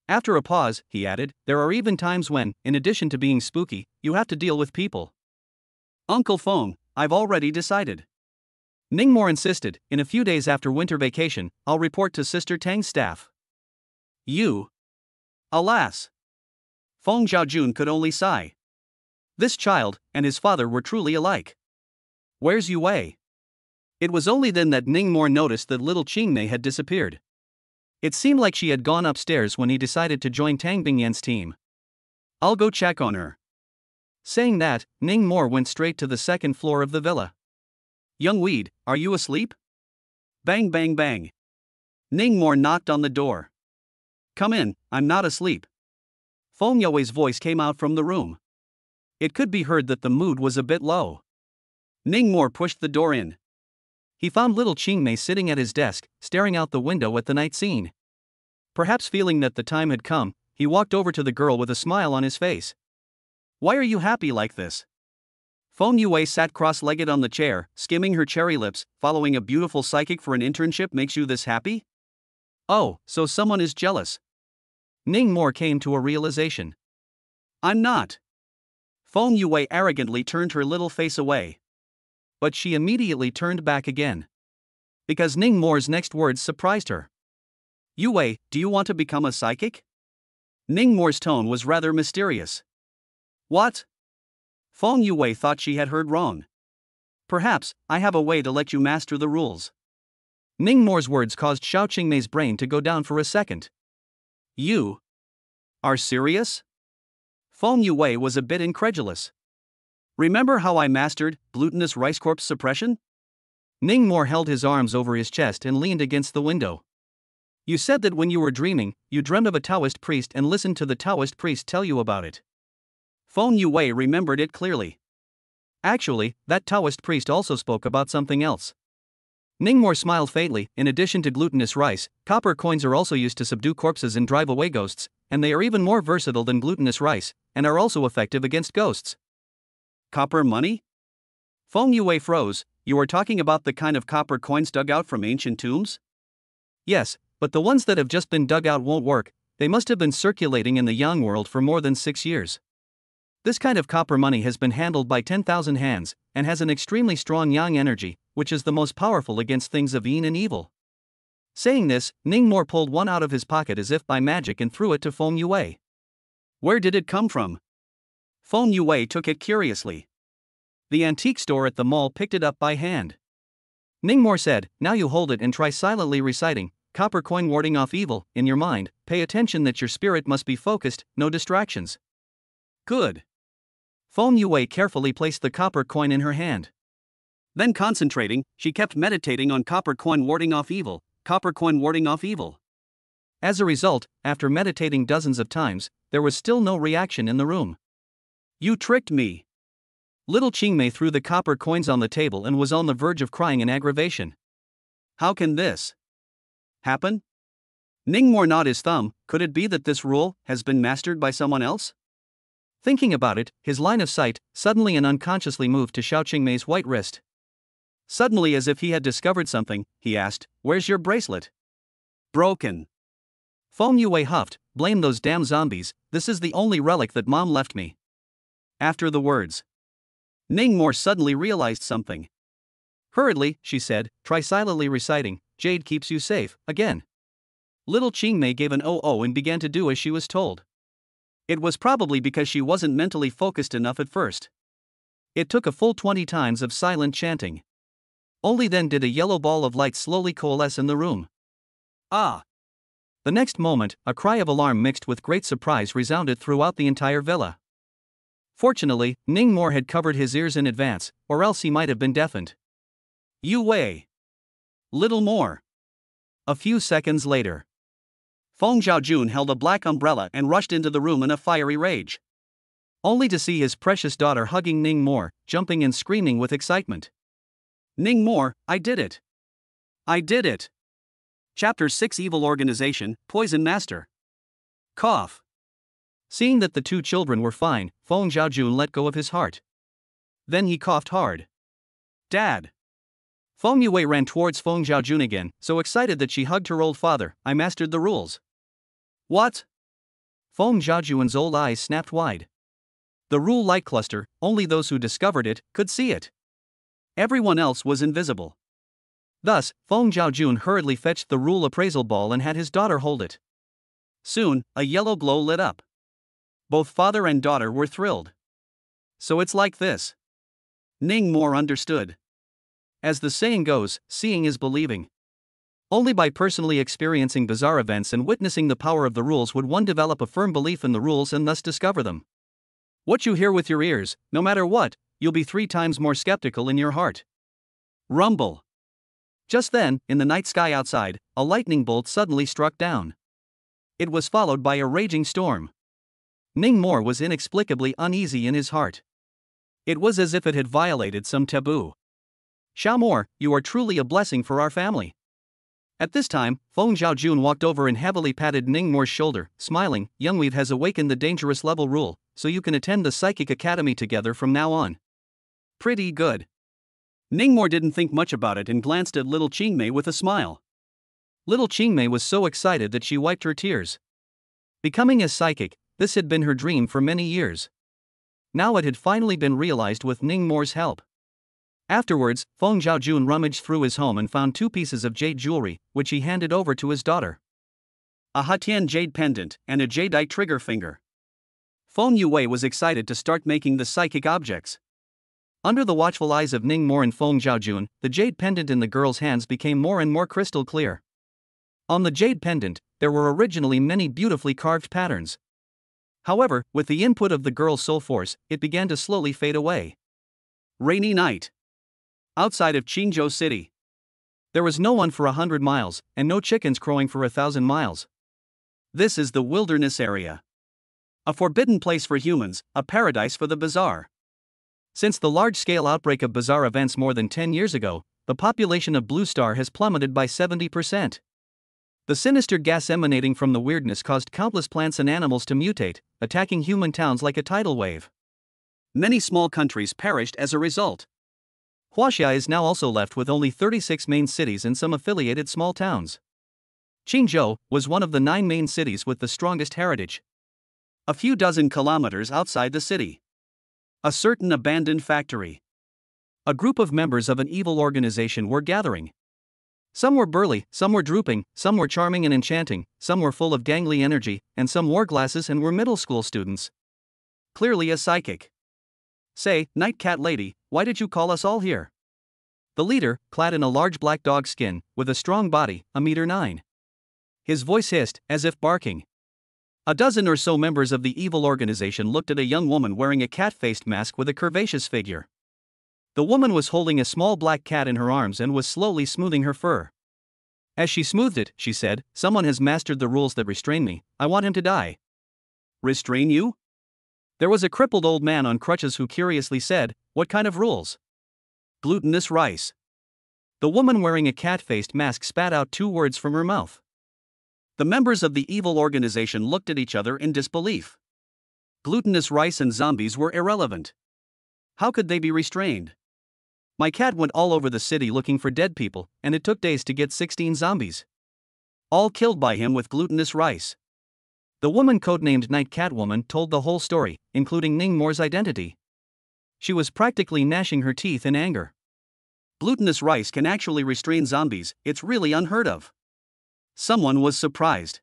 After a pause, he added, there are even times when, in addition to being spooky, you have to deal with people. Uncle Feng, I've already decided. Ning Mo insisted, in a few days after winter vacation, I'll report to Sister Tang's staff. You? Alas. Feng Zhaojun could only sigh. This child and his father were truly alike. Where's Yue? It was only then that Ning Mo noticed that little Qingmei had disappeared. It seemed like she had gone upstairs when he decided to join Tang Bingyan's team. I'll go check on her. Saying that, Ning Mo went straight to the second floor of the villa. Young Weed, are you asleep? Bang bang bang. Ning Mo knocked on the door. Come in, I'm not asleep. Feng Yue's voice came out from the room. It could be heard that the mood was a bit low. Ning Mo pushed the door in. He found little Qingmei sitting at his desk, staring out the window at the night scene. Perhaps feeling that the time had come, he walked over to the girl with a smile on his face. Why are you happy like this? Feng Yue sat cross-legged on the chair, skimming her cherry lips. Following a beautiful psychic for an internship makes you this happy? Oh, so someone is jealous. Ning Mo came to a realization. I'm not. Feng Yue arrogantly turned her little face away. But she immediately turned back again. Because Ning Mo's next words surprised her. Yue, do you want to become a psychic? Ning Mo's tone was rather mysterious. What? Feng Yue thought she had heard wrong. Perhaps, I have a way to let you master the rules. Ning Mo's words caused Xiao Qingmei's brain to go down for a second. You are serious? Feng Yue was a bit incredulous. Remember how I mastered glutinous rice corpse suppression? Ning Mo held his arms over his chest and leaned against the window. You said that when you were dreaming, you dreamt of a Taoist priest and listened to the Taoist priest tell you about it. Feng Yue remembered it clearly. Actually, that Taoist priest also spoke about something else. Ning Mo smiled faintly. In addition to glutinous rice, copper coins are also used to subdue corpses and drive away ghosts, and they are even more versatile than glutinous rice, and are also effective against ghosts. Copper money? Feng Yue froze. You are talking about the kind of copper coins dug out from ancient tombs? Yes, But the ones that have just been dug out won't work, they must have been circulating in the yang world for more than 6 years. This kind of copper money has been handled by 10,000 hands, and has an extremely strong yang energy, which is the most powerful against things of yin and evil. Saying this, Ningmore pulled one out of his pocket as if by magic and threw it to Feng Yue. Where did it come from? Feng Yue took it curiously. The antique store at the mall picked it up by hand. Ningmore said, now you hold it and try silently reciting, copper coin warding off evil, in your mind, pay attention that your spirit must be focused, no distractions. Good. Feng Yue carefully placed the copper coin in her hand. Then concentrating, she kept meditating on copper coin warding off evil, copper coin warding off evil. As a result, after meditating dozens of times, there was still no reaction in the room. You tricked me. Little Qingmei threw the copper coins on the table and was on the verge of crying in aggravation. How can this happen? Ningmore gnawed his thumb. Could it be that this rule has been mastered by someone else? Thinking about it, his line of sight suddenly and unconsciously moved to Xiao Qingmei's white wrist. Suddenly, as if he had discovered something, he asked, "Where's your bracelet?" Broken. Feng Yue huffed, "Blame those damn zombies, this is the only relic that Mom left me." After the words, Ningmore suddenly realized something. Hurriedly, she said, "Try silently reciting, Jade keeps you safe," again. Little Qingmei gave an oh and began to do as she was told. It was probably because she wasn't mentally focused enough at first. It took a full 20 times of silent chanting. Only then did a yellow ball of light slowly coalesce in the room. Ah! The next moment, a cry of alarm mixed with great surprise resounded throughout the entire villa. Fortunately, Ningmore had covered his ears in advance, or else he might have been deafened. Yue! Little more. A few seconds later, Feng Zhaojun held a black umbrella and rushed into the room in a fiery rage. Only to see his precious daughter hugging Ningmore, jumping and screaming with excitement. Ningmore, I did it! I did it! Chapter 6 Evil Organization, Poison Master. Cough. Seeing that the two children were fine, Feng Zhaojun let go of his heart. Then he coughed hard. Dad! Feng Yue ran towards Feng Zhaojun again, so excited that she hugged her old father. I mastered the rules. What? Feng Zhaojun's old eyes snapped wide. The rule light cluster, only those who discovered it could see it. Everyone else was invisible. Thus, Feng Zhaojun hurriedly fetched the rule appraisal ball and had his daughter hold it. Soon, a yellow glow lit up. Both father and daughter were thrilled. So it's like this. Ningmore understood. As the saying goes, seeing is believing. Only by personally experiencing bizarre events and witnessing the power of the rules would one develop a firm belief in the rules and thus discover them. What you hear with your ears, no matter what, you'll be 3 times more skeptical in your heart. Rumble. Just then, in the night sky outside, a lightning bolt suddenly struck down. It was followed by a raging storm. Ningmore was inexplicably uneasy in his heart. It was as if it had violated some taboo. Xiaomore, you are truly a blessing for our family. At this time, Feng Zhaojun walked over and heavily patted Ningmore's shoulder, smiling. Youngweave has awakened the dangerous level rule, so you can attend the Psychic Academy together from now on. Pretty good. Ningmore didn't think much about it and glanced at little Qingmei with a smile. Little Qingmei was so excited that she wiped her tears. Becoming a psychic, this had been her dream for many years. Now it had finally been realized with Ningmore's help. Afterwards, Feng Zhaojun rummaged through his home and found 2 pieces of jade jewelry, which he handed over to his daughter. A Hatian jade pendant and a jadeite trigger finger. Feng Yue was excited to start making the psychic objects. Under the watchful eyes of Ningmore and Feng Zhaojun, the jade pendant in the girl's hands became more and more crystal clear. On the jade pendant, there were originally many beautifully carved patterns. However, with the input of the girl's soul force, it began to slowly fade away. Rainy night. Outside of Qingzhou City. There was no one for 100 miles, and no chickens crowing for 1,000 miles. This is the wilderness area. A forbidden place for humans, a paradise for the bizarre. Since the large-scale outbreak of bizarre events more than 10 years ago, the population of Blue Star has plummeted by 70%. The sinister gas emanating from the weirdness caused countless plants and animals to mutate, attacking human towns like a tidal wave. Many small countries perished as a result. Huaxia is now also left with only 36 main cities and some affiliated small towns. Qingzhou was one of the 9 main cities with the strongest heritage. A few dozen kilometers outside the city, a certain abandoned factory. A group of members of an evil organization were gathering. Some were burly, some were drooping, some were charming and enchanting, some were full of gangly energy, and some wore glasses and were middle school students. Clearly a psychic. Say, Night Cat Lady, why did you call us all here? The leader, clad in a large black dog skin, with a strong body, 1.9 meters. His voice hissed, as if barking. A dozen or so members of the evil organization looked at a young woman wearing a cat-faced mask with a curvaceous figure. The woman was holding a small black cat in her arms and was slowly smoothing her fur. As she smoothed it, she said, "Someone has mastered the rules that restrain me. I want him to die." Restrain you? There was a crippled old man on crutches who curiously said, "What kind of rules?" Glutinous rice. The woman wearing a cat-faced mask spat out 2 words from her mouth. The members of the evil organization looked at each other in disbelief. Glutinous rice and zombies were irrelevant. How could they be restrained? My cat went all over the city looking for dead people, and it took days to get 16 zombies. All killed by him with glutinous rice. The woman codenamed Night Catwoman told the whole story, including Ning More's identity. She was practically gnashing her teeth in anger. Glutinous rice can actually restrain zombies, it's really unheard of. Someone was surprised.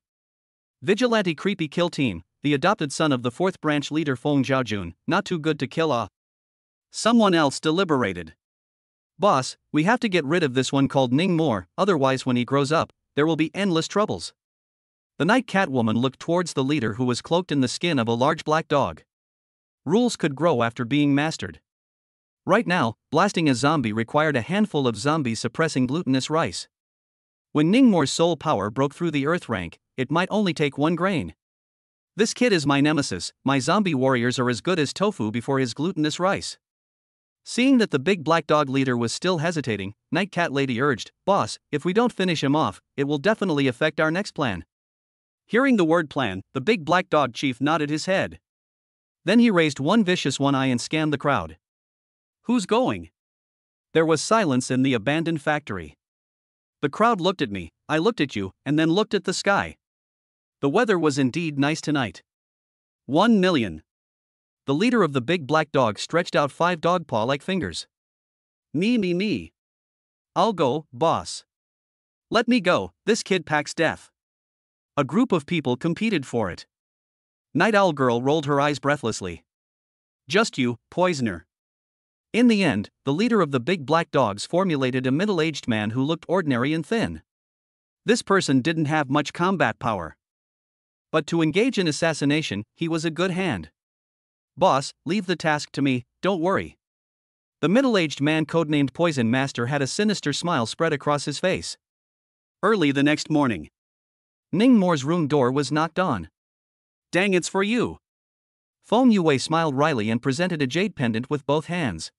Vigilante Creepy Kill Team, the adopted son of the 4th branch leader Feng Zhaojun, not too good to kill. Someone else deliberated. Boss, we have to get rid of this one called Ning More, otherwise when he grows up, there will be endless troubles. The Night Catwoman looked towards the leader who was cloaked in the skin of a large black dog. Rules could grow after being mastered. Right now, blasting a zombie required a handful of zombies suppressing glutinous rice. When Ning More's soul power broke through the earth rank, it might only take 1 grain. This kid is my nemesis, my zombie warriors are as good as tofu before his glutinous rice. Seeing that the big black dog leader was still hesitating, Night Cat Lady urged, "Boss, if we don't finish him off, it will definitely affect our next plan." Hearing the word plan, the big black dog chief nodded his head. Then he raised one vicious one eye and scanned the crowd. Who's going? There was silence in the abandoned factory. The crowd looked at me, I looked at you, and then looked at the sky. The weather was indeed nice tonight. 1 million. The leader of the big black dog stretched out 5 dog paw-like fingers. Me. I'll go, boss. Let me go, this kid packs death. A group of people competed for it. Night Owl Girl rolled her eyes breathlessly. Just you, poisoner. In the end, the leader of the big black dogs formulated a middle-aged man who looked ordinary and thin. This person didn't have much combat power. But to engage in assassination, he was a good hand. Boss, leave the task to me, don't worry. The middle-aged man codenamed Poison Master had a sinister smile spread across his face. Early the next morning, Ning More's room door was knocked on. Dang, it's for you. Feng Yue smiled wryly and presented a jade pendant with both hands.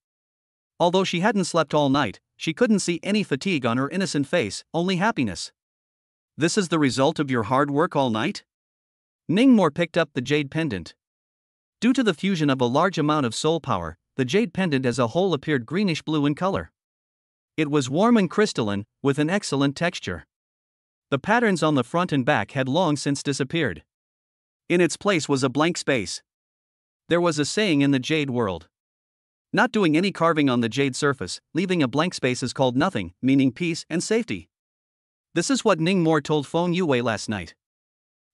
Although she hadn't slept all night, she couldn't see any fatigue on her innocent face, only happiness. This is the result of your hard work all night? Ning More picked up the jade pendant. Due to the fusion of a large amount of soul power, the jade pendant as a whole appeared greenish-blue in color. It was warm and crystalline, with an excellent texture. The patterns on the front and back had long since disappeared. In its place was a blank space. There was a saying in the jade world. Not doing any carving on the jade surface, leaving a blank space is called nothing, meaning peace and safety. This is what Ning More told Feng Yue last night.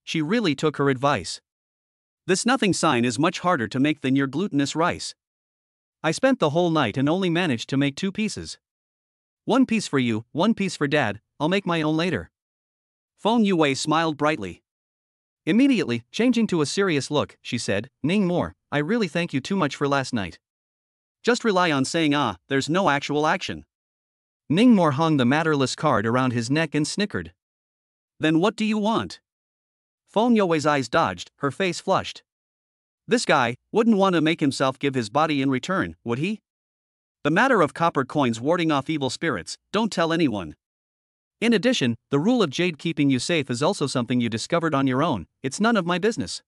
She really took her advice. This nothing sign is much harder to make than your glutinous rice. I spent the whole night and only managed to make 2 pieces. 1 piece for you, 1 piece for Dad, I'll make my own later. Feng Yue smiled brightly. Immediately, changing to a serious look, she said, Ning More, I really thank you too much for last night. Just rely on saying there's no actual action. Ning More hung the matterless card around his neck and snickered. Then what do you want? Feng Yue's eyes dodged, her face flushed. This guy wouldn't want to make himself give his body in return, would he? The matter of copper coins warding off evil spirits, don't tell anyone. In addition, the rule of jade keeping you safe is also something you discovered on your own, it's none of my business.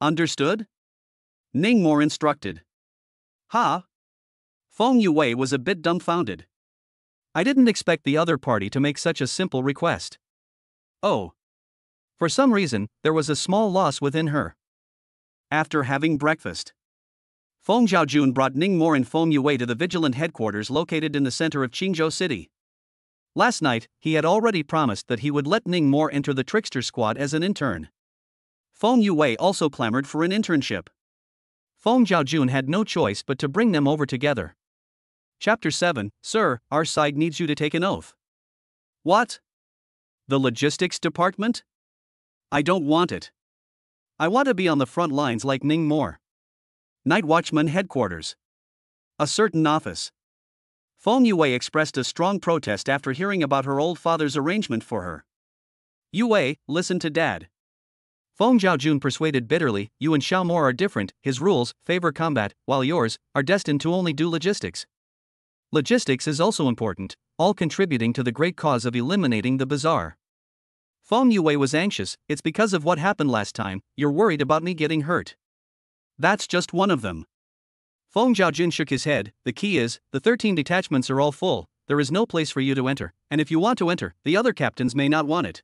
Understood? Ning More instructed. Feng Yue was a bit dumbfounded. I didn't expect the other party to make such a simple request. Oh. For some reason, there was a small loss within her. After having breakfast, Feng Zhaojun brought Ningmore and Feng Yue to the Vigilant headquarters located in the center of Qingzhou City. Last night, he had already promised that he would let Ningmore enter the Trickster Squad as an intern. Feng Yue also clamored for an internship. Feng Zhaojun had no choice but to bring them over together. Chapter 7, Sir, our side needs you to take an oath. What? The logistics department? I don't want it. I want to be on the front lines like Ningmore. Night Watchman headquarters. A certain office. Feng Yue expressed a strong protest after hearing about her old father's arrangement for her. Yue, listen to Dad. Feng Zhaojun persuaded bitterly, you and Xiaomore are different, his rules favor combat, while yours are destined to only do logistics. Logistics is also important, all contributing to the great cause of eliminating the bazaar. Feng Yue was anxious, it's because of what happened last time, you're worried about me getting hurt. That's just one of them. Feng Zhaojun shook his head, the key is, the 13 detachments are all full, there is no place for you to enter, and if you want to enter, the other captains may not want it.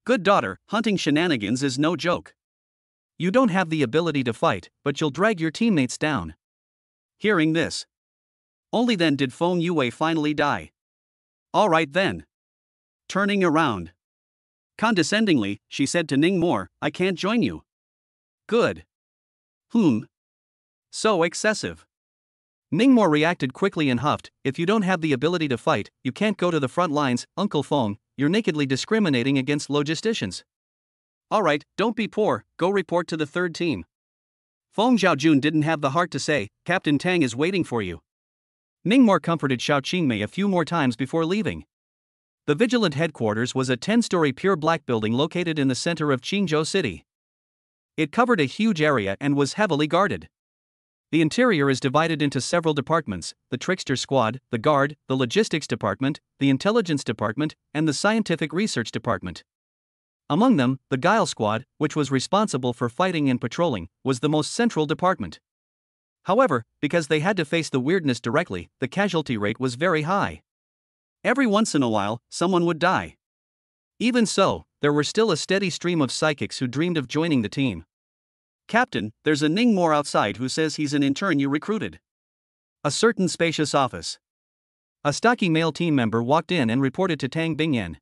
Good daughter, hunting shenanigans is no joke. You don't have the ability to fight, but you'll drag your teammates down. Hearing this, only then did Feng Yue finally die. All right then. Turning around. Condescendingly, she said to Ningmore, I can't join you. Good. So excessive. Ningmore reacted quickly and huffed, if you don't have the ability to fight, you can't go to the front lines, Uncle Feng, you're nakedly discriminating against logisticians. Alright, don't be poor, go report to the third team. Feng Zhaojun didn't have the heart to say, Captain Tang is waiting for you. Ningmore comforted Xiao Qingmei a few more times before leaving. The Vigilant headquarters was a 10-story pure black building located in the center of Qingzhou City. It covered a huge area and was heavily guarded. The interior is divided into several departments, the Trickster Squad, the Guard, the Logistics Department, the Intelligence Department, and the Scientific Research Department. Among them, the Guile Squad, which was responsible for fighting and patrolling, was the most central department. However, because they had to face the weirdness directly, the casualty rate was very high. Every once in a while, someone would die. Even so, there were still a steady stream of psychics who dreamed of joining the team. Captain, there's a Ningmore outside who says he's an intern you recruited. A certain spacious office. A stocky male team member walked in and reported to Tang Bingyan.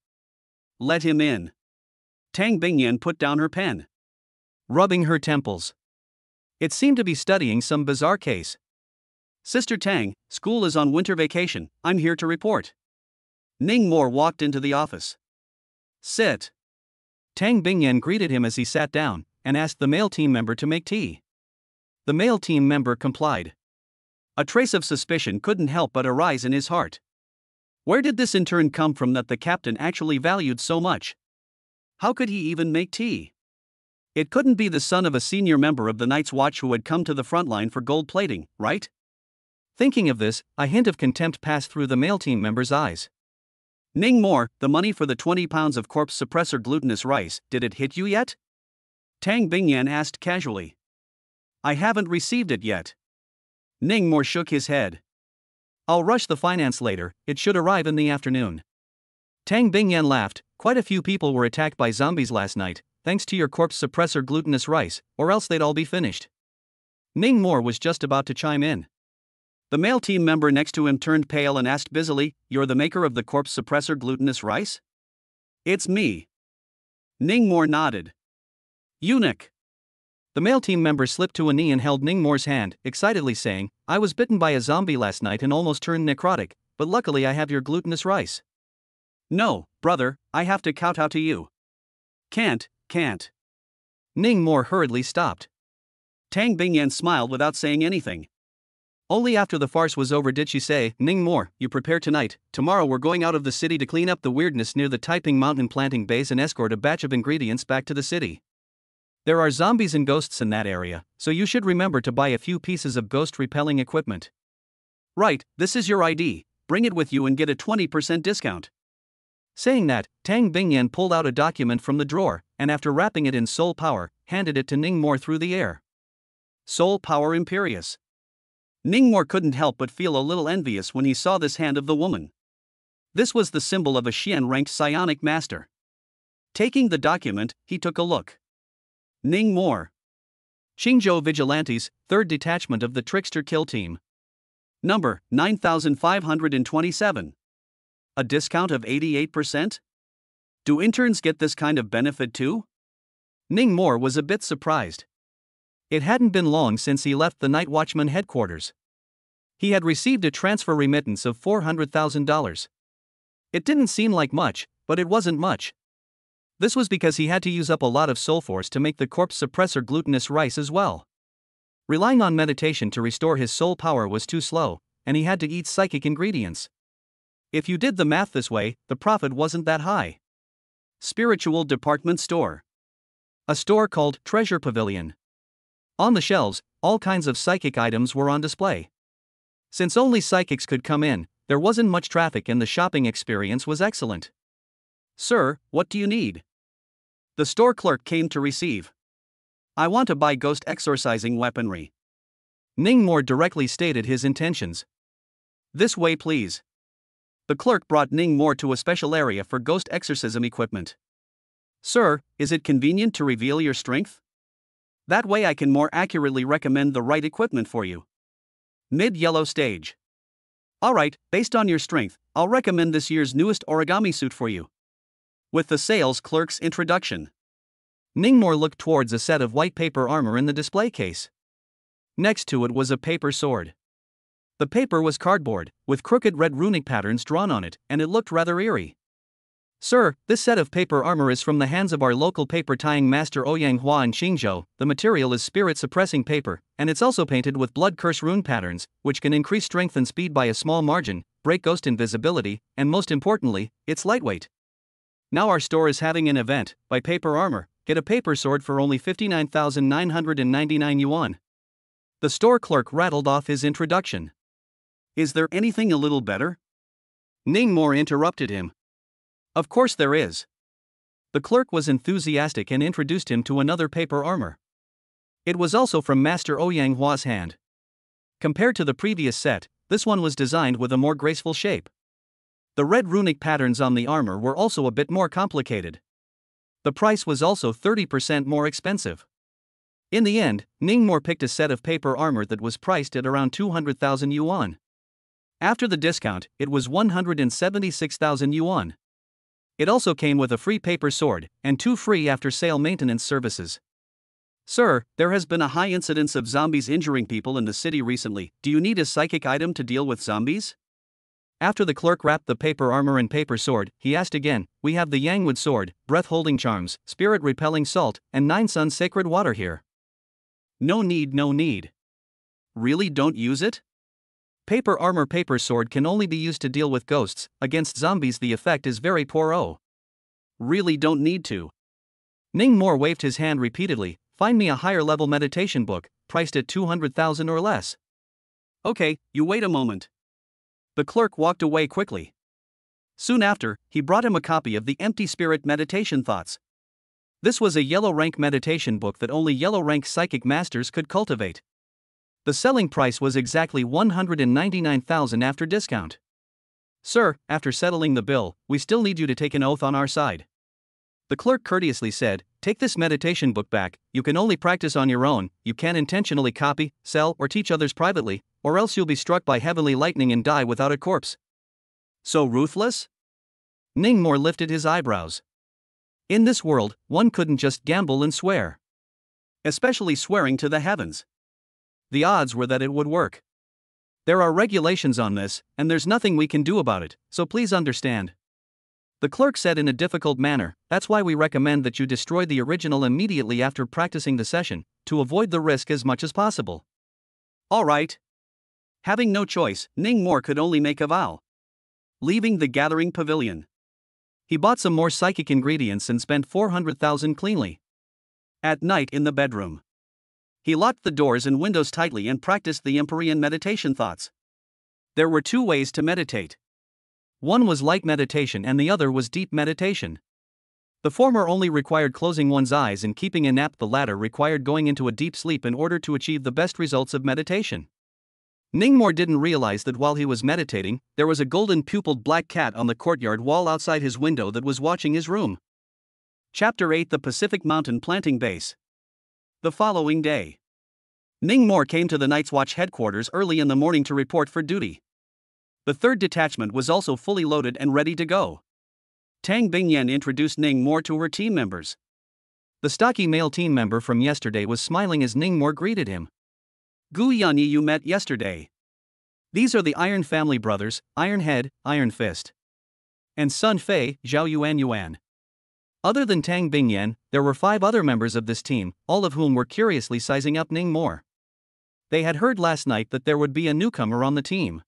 Let him in. Tang Bingyan put down her pen, rubbing her temples. It seemed to be studying some bizarre case. Sister Tang, school is on winter vacation, I'm here to report. Ningmore walked into the office. Sit. Tang Bingyan greeted him as he sat down, and asked the male team member to make tea. The male team member complied. A trace of suspicion couldn't help but arise in his heart. Where did this intern come from that the captain actually valued so much? How could he even make tea? It couldn't be the son of a senior member of the Night's Watch who had come to the front line for gold plating, right? Thinking of this, a hint of contempt passed through the male team member's eyes. Ningmore, the money for the 20 pounds of corpse suppressor glutinous rice, did it hit you yet? Tang Bingyan asked casually. I haven't received it yet. Ningmore shook his head. I'll rush the finance later, it should arrive in the afternoon. Tang Bingyan laughed, quite a few people were attacked by zombies last night, thanks to your corpse suppressor glutinous rice, or else they'd all be finished. Ningmore was just about to chime in. The male team member next to him turned pale and asked busily, You're the maker of the corpse suppressor glutinous rice? It's me. Ningmore nodded. Eunuch. The male team member slipped to a knee and held Ningmore's hand, excitedly saying, I was bitten by a zombie last night and almost turned necrotic, but luckily I have your glutinous rice. No, brother, I have to kowtow to you. Can't. Ningmore hurriedly stopped. Tang Bingyan smiled without saying anything. Only after the farce was over did she say, Ningmore, you prepare tonight, tomorrow we're going out of the city to clean up the weirdness near the Taiping Mountain planting base and escort a batch of ingredients back to the city. There are zombies and ghosts in that area, so you should remember to buy a few pieces of ghost-repelling equipment. Right, this is your ID, bring it with you and get a 20% discount. Saying that, Tang Bingyan pulled out a document from the drawer, and after wrapping it in soul power, handed it to Ningmore through the air. Soul power imperious. Ningmore couldn't help but feel a little envious when he saw this hand of the woman. This was the symbol of a Xian-ranked psionic master. Taking the document, he took a look. Ning Mo. Qingzhou Vigilantes, 3rd Detachment of the Trickster Kill Team. Number 9527. A discount of 88%? Do interns get this kind of benefit too? Ning Mo was a bit surprised. It hadn't been long since he left the Night Watchman headquarters. He had received a transfer remittance of $400,000. It didn't seem like much, but it wasn't much. This was because he had to use up a lot of soul force to make the corpse suppressor glutinous rice as well. Relying on meditation to restore his soul power was too slow, and he had to eat psychic ingredients. If you did the math this way, the profit wasn't that high. Spiritual Department Store. A store called Treasure Pavilion. On the shelves, all kinds of psychic items were on display. Since only psychics could come in, there wasn't much traffic and the shopping experience was excellent. "Sir, what do you need?" The store clerk came to receive. "I want to buy ghost exorcising weaponry." Ning Mo directly stated his intentions. "This way, please." The clerk brought Ning Mo to a special area for ghost exorcism equipment. "Sir, is it convenient to reveal your strength? That way I can more accurately recommend the right equipment for you." Mid-yellow stage. "Alright, based on your strength, I'll recommend this year's newest origami suit for you." With the sales clerk's introduction, Ning Mo looked towards a set of white paper armor in the display case. Next to it was a paper sword. The paper was cardboard, with crooked red runic patterns drawn on it, and it looked rather eerie. "Sir, this set of paper armor is from the hands of our local paper tying master Ouyang Hua in Qingzhou. The material is spirit suppressing paper, and it's also painted with blood curse rune patterns, which can increase strength and speed by a small margin, break ghost invisibility, and most importantly, it's lightweight. Now our store is having an event. Buy paper armor, get a paper sword for only 59,999 yuan. The store clerk rattled off his introduction. "Is there anything a little better?" Ning Mo interrupted him. "Of course there is." The clerk was enthusiastic and introduced him to another paper armor. It was also from Master Ouyang Hua's hand. Compared to the previous set, this one was designed with a more graceful shape. The red runic patterns on the armor were also a bit more complicated. The price was also 30% more expensive. In the end, Ning Mo picked a set of paper armor that was priced at around 200,000 yuan. After the discount, it was 176,000 yuan. It also came with a free paper sword, and 2 free after-sale maintenance services. "Sir, there has been a high incidence of zombies injuring people in the city recently. Do you need a psychic item to deal with zombies?" After the clerk wrapped the paper armor and paper sword, he asked again, "We have the Yangwood sword, breath-holding charms, spirit-repelling salt, and 9 suns sacred water here." No need, no need. Really don't use it? Paper armor paper sword can only be used to deal with ghosts. Against zombies the effect is very poor. Oh. Really don't need to. Ning Mo waved his hand repeatedly. "Find me a higher level meditation book, priced at 200,000 or less." "Okay, you wait a moment." The clerk walked away quickly. Soon after, he brought him a copy of the Empty Spirit Meditation Thoughts. This was a yellow rank meditation book that only yellow rank psychic masters could cultivate. The selling price was exactly 199,000 after discount. "Sir, after settling the bill, we still need you to take an oath on our side." The clerk courteously said, "Take this meditation book back. You can only practice on your own. You can't intentionally copy, sell, or teach others privately, or else you'll be struck by heavenly lightning and die without a corpse." "So ruthless?" Ning Mo lifted his eyebrows. In this world, one couldn't just gamble and swear. Especially swearing to the heavens. The odds were that it would work. "There are regulations on this, and there's nothing we can do about it, so please understand." The clerk said in a difficult manner, "That's why we recommend that you destroy the original immediately after practicing the session, to avoid the risk as much as possible." "All right." Having no choice, Ning Mo could only make a vow. Leaving the gathering pavilion, he bought some more psychic ingredients and spent 400,000 cleanly. At night in the bedroom, he locked the doors and windows tightly and practiced the Empyrean meditation thoughts. There were 2 ways to meditate. One was light meditation and the other was deep meditation. The former only required closing one's eyes and keeping a nap, the latter required going into a deep sleep in order to achieve the best results of meditation. Ning Mo didn't realize that while he was meditating, there was a golden pupiled black cat on the courtyard wall outside his window that was watching his room. Chapter 8: The Pacific Mountain Planting Base. The following day, Ningmore came to the Night's Watch headquarters early in the morning to report for duty. The 3rd Detachment was also fully loaded and ready to go. Tang Bingyan introduced Ningmore to her team members. The stocky male team member from yesterday was smiling as Ningmore greeted him. Gu Yanyi you met yesterday. These are the Iron Family brothers, Iron Head, Iron Fist. And Sun Fei, Zhao Yuan Yuan. Other than Tang Bingyan, there were 5 other members of this team, all of whom were curiously sizing up Ningmore. They had heard last night that there would be a newcomer on the team.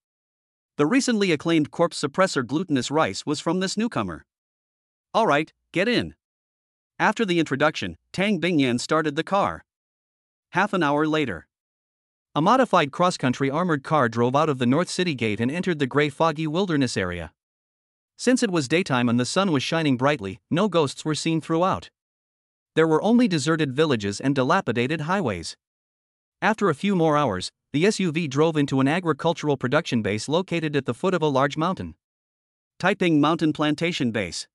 The recently acclaimed corpse suppressor glutinous rice was from this newcomer. Alright, get in. After the introduction, Tang Bingyan started the car. Half an hour later, a modified cross-country armored car drove out of the North City Gate and entered the gray foggy wilderness area. Since it was daytime and the sun was shining brightly, no ghosts were seen throughout. There were only deserted villages and dilapidated highways. After a few more hours, the SUV drove into an agricultural production base located at the foot of a large mountain. Taiping Mountain Plantation Base.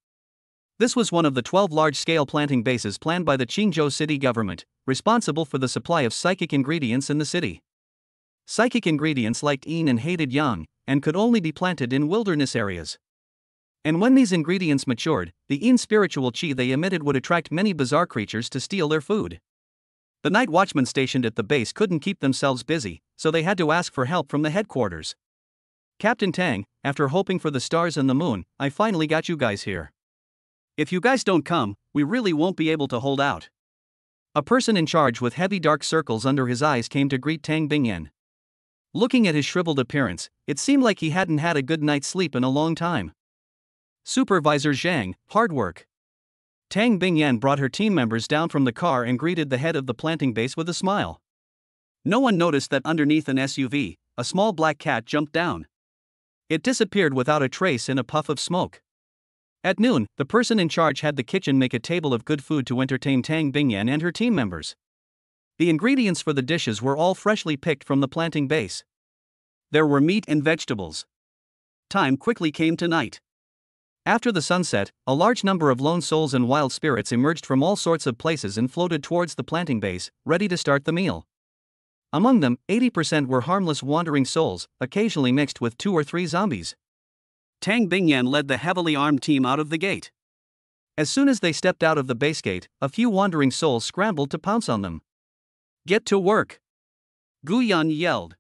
This was one of the 12 large-scale planting bases planned by the Qingzhou city government, responsible for the supply of psychic ingredients in the city. Psychic ingredients liked yin and hated yang, and could only be planted in wilderness areas. And when these ingredients matured, the yin spiritual qi they emitted would attract many bizarre creatures to steal their food. The night watchmen stationed at the base couldn't keep themselves busy, so they had to ask for help from the headquarters. Captain Tang, after hoping for the stars and the moon, I finally got you guys here. If you guys don't come, we really won't be able to hold out. A person in charge with heavy dark circles under his eyes came to greet Tang Bingyan. Looking at his shriveled appearance, it seemed like he hadn't had a good night's sleep in a long time. Supervisor Zhang, hard work. Tang Bingyan brought her team members down from the car and greeted the head of the planting base with a smile. No one noticed that underneath an SUV, a small black cat jumped down. It disappeared without a trace in a puff of smoke. At noon, the person in charge had the kitchen make a table of good food to entertain Tang Bingyan and her team members. The ingredients for the dishes were all freshly picked from the planting base. There were meat and vegetables. Time quickly came to night. After the sunset, a large number of lone souls and wild spirits emerged from all sorts of places and floated towards the planting base, ready to start the meal. Among them, 80% were harmless wandering souls, occasionally mixed with 2 or 3 zombies. Tang Bingyan led the heavily armed team out of the gate. As soon as they stepped out of the base gate, a few wandering souls scrambled to pounce on them. Get to work! Gu Yan yelled.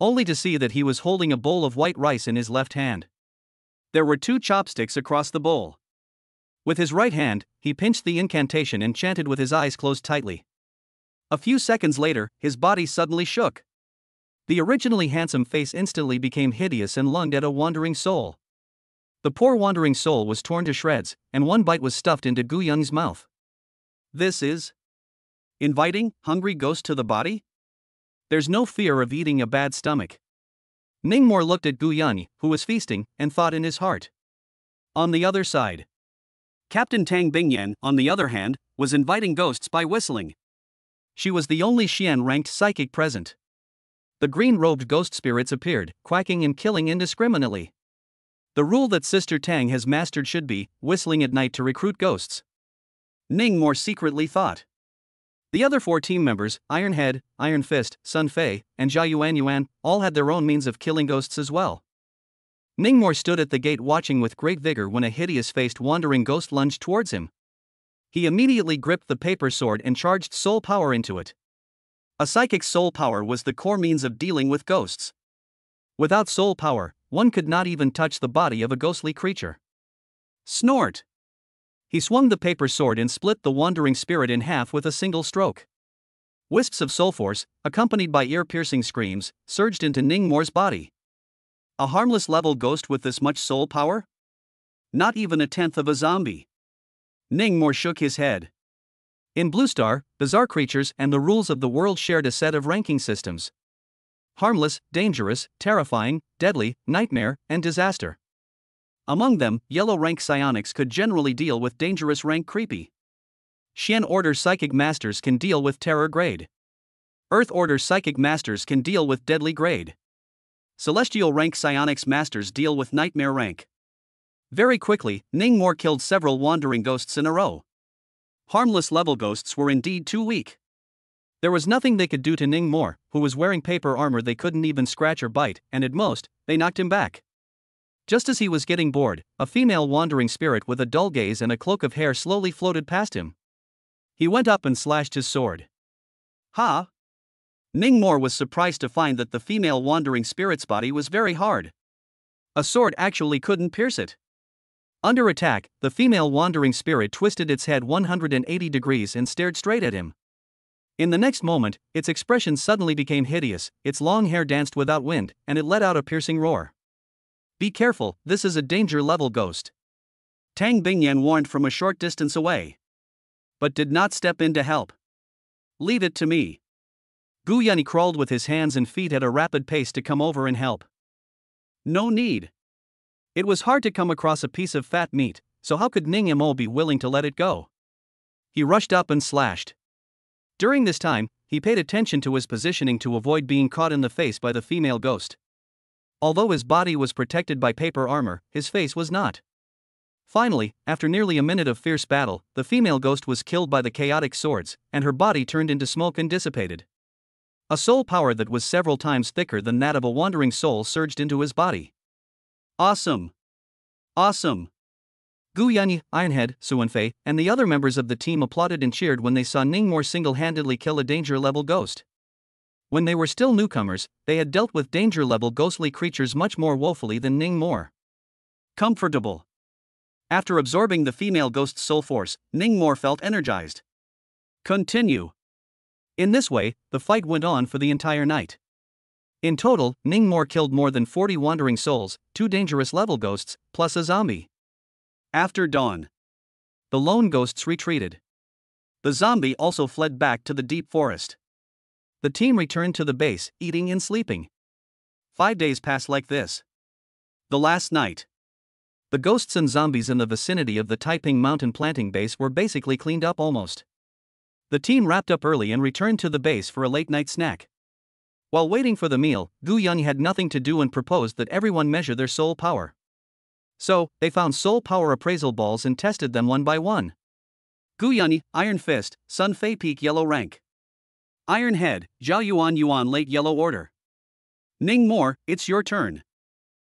Only to see that he was holding a bowl of white rice in his left hand. There were 2 chopsticks across the bowl. With his right hand, he pinched the incantation and chanted with his eyes closed tightly. A few seconds later, his body suddenly shook. The originally handsome face instantly became hideous and lunged at a wandering soul. The poor wandering soul was torn to shreds, and one bite was stuffed into Gu Yan's mouth. This is inviting hungry ghost to the body? There's no fear of eating a bad stomach. Ningmore looked at Gu Yan, who was feasting, and thought in his heart. On the other side, Captain Tang Bingyan, on the other hand, was inviting ghosts by whistling. She was the only Xian-ranked psychic present. The green-robed ghost spirits appeared, quacking and killing indiscriminately. The rule that Sister Tang has mastered should be whistling at night to recruit ghosts. Ningmore secretly thought. The other 4 team members, Iron Head, Iron Fist, Sun Fei, and Zhao Yuan Yuan, all had their own means of killing ghosts as well. Ningmore stood at the gate watching with great vigor when a hideous-faced wandering ghost lunged towards him. He immediately gripped the paper sword and charged soul power into it. A psychic's soul power was the core means of dealing with ghosts. Without soul power, one could not even touch the body of a ghostly creature. Snort! He swung the paper sword and split the wandering spirit in half with a single stroke. Wisps of soul force, accompanied by ear-piercing screams, surged into Ningmore's body. A harmless level ghost with this much soul power? Not even a tenth of a zombie. Ningmore shook his head. In Blue Star, bizarre creatures and the rules of the world shared a set of ranking systems. Harmless, dangerous, terrifying, deadly, nightmare, and disaster. Among them, yellow rank psionics could generally deal with dangerous rank creepy. Xian Order Psychic Masters can deal with terror grade. Earth Order Psychic Masters can deal with deadly grade. Celestial rank psionics masters deal with nightmare rank. Very quickly, Ningmore killed several wandering ghosts in a row. Harmless level ghosts were indeed too weak. There was nothing they could do to Ning Mor, who was wearing paper armor they couldn't even scratch or bite, and at most, they knocked him back. Just as he was getting bored, a female wandering spirit with a dull gaze and a cloak of hair slowly floated past him. He went up and slashed his sword. Ha! Ning Mor was surprised to find that the female wandering spirit's body was very hard. A sword actually couldn't pierce it. Under attack, the female wandering spirit twisted its head 180 degrees and stared straight at him. In the next moment, its expression suddenly became hideous, its long hair danced without wind, and it let out a piercing roar. Be careful, this is a danger level ghost. Tang Bingyan warned from a short distance away. But did not step in to help. Leave it to me. Gu Yanyi crawled with his hands and feet at a rapid pace to come over and help. No need. It was hard to come across a piece of fat meat, so how could Ning Mo be willing to let it go? He rushed up and slashed. During this time, he paid attention to his positioning to avoid being caught in the face by the female ghost. Although his body was protected by paper armor, his face was not. Finally, after nearly a minute of fierce battle, the female ghost was killed by the chaotic swords, and her body turned into smoke and dissipated. A soul power that was several times thicker than that of a wandering soul surged into his body. Awesome! Awesome! Gu Yanyi, Ironhead, Suanfei, and the other members of the team applauded and cheered when they saw Ning Mor single-handedly kill a danger-level ghost. When they were still newcomers, they had dealt with danger-level ghostly creatures much more woefully than Ning Mor. Comfortable. After absorbing the female ghost's soul force, Ning Mor felt energized. Continue. In this way, the fight went on for the entire night. In total, Ning Mor killed more than 40 wandering souls, 2 dangerous level ghosts, plus a zombie. After dawn, the lone ghosts retreated. The zombie also fled back to the deep forest. The team returned to the base, eating and sleeping. 5 days passed like this. The last night, the ghosts and zombies in the vicinity of the Taiping Mountain planting base were basically cleaned up almost. The team wrapped up early and returned to the base for a late-night snack. While waiting for the meal, Gu Yanyi had nothing to do and proposed that everyone measure their soul power. So, they found soul power appraisal balls and tested them one by one. Gu Yanyi, Iron Fist, Sun Fei Peak Yellow Rank. Iron Head, Zhao Yuan Late Yellow Order. Ning Mor, it's your turn.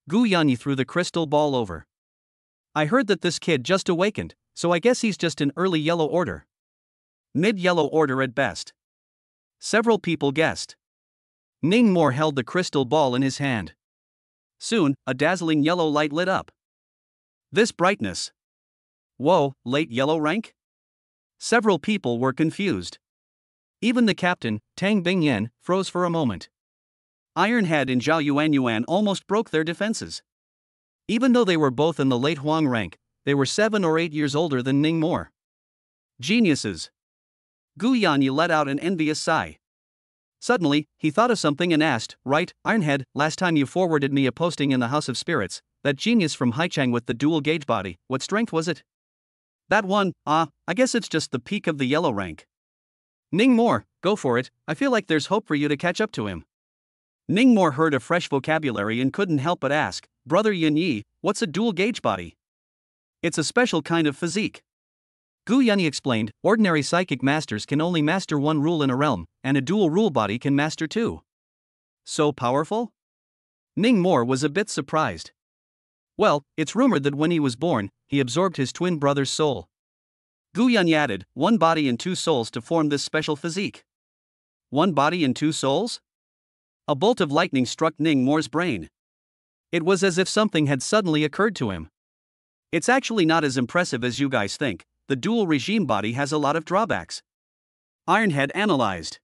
Gu Yanyi threw the crystal ball over. I heard that this kid just awakened, so I guess he's just in early yellow order. Mid-yellow order at best. Several people guessed. Ning Mor held the crystal ball in his hand. Soon, a dazzling yellow light lit up. This brightness. Whoa, late yellow rank? Several people were confused. Even the captain, Tang Bingyan, froze for a moment. Ironhead and Zhao Yuan almost broke their defenses. Even though they were both in the late Huang rank, they were 7 or 8 years older than Ning Mor. Geniuses. Gu Yanyi let out an envious sigh. Suddenly, he thought of something and asked, right, Ironhead, last time you forwarded me a posting in the House of Spirits, that genius from Haichang with the dual gauge body, what strength was it? That one, I guess it's just the peak of the yellow rank. Ning Mor, go for it, I feel like there's hope for you to catch up to him. Ning Mor heard a fresh vocabulary and couldn't help but ask, Brother Yanyi, what's a dual gauge body? It's a special kind of physique. Gu Yanyi explained, ordinary psychic masters can only master one rule in a realm, and a dual rule body can master 2. So powerful? Ning Mor was a bit surprised. Well, it's rumored that when he was born, he absorbed his twin brother's soul. Gu Yanyi added, 1 body and 2 souls to form this special physique. 1 body and 2 souls? A bolt of lightning struck Ning Mor's brain. It was as if something had suddenly occurred to him. It's actually not as impressive as you guys think, the dual regime body has a lot of drawbacks. Ironhead analyzed.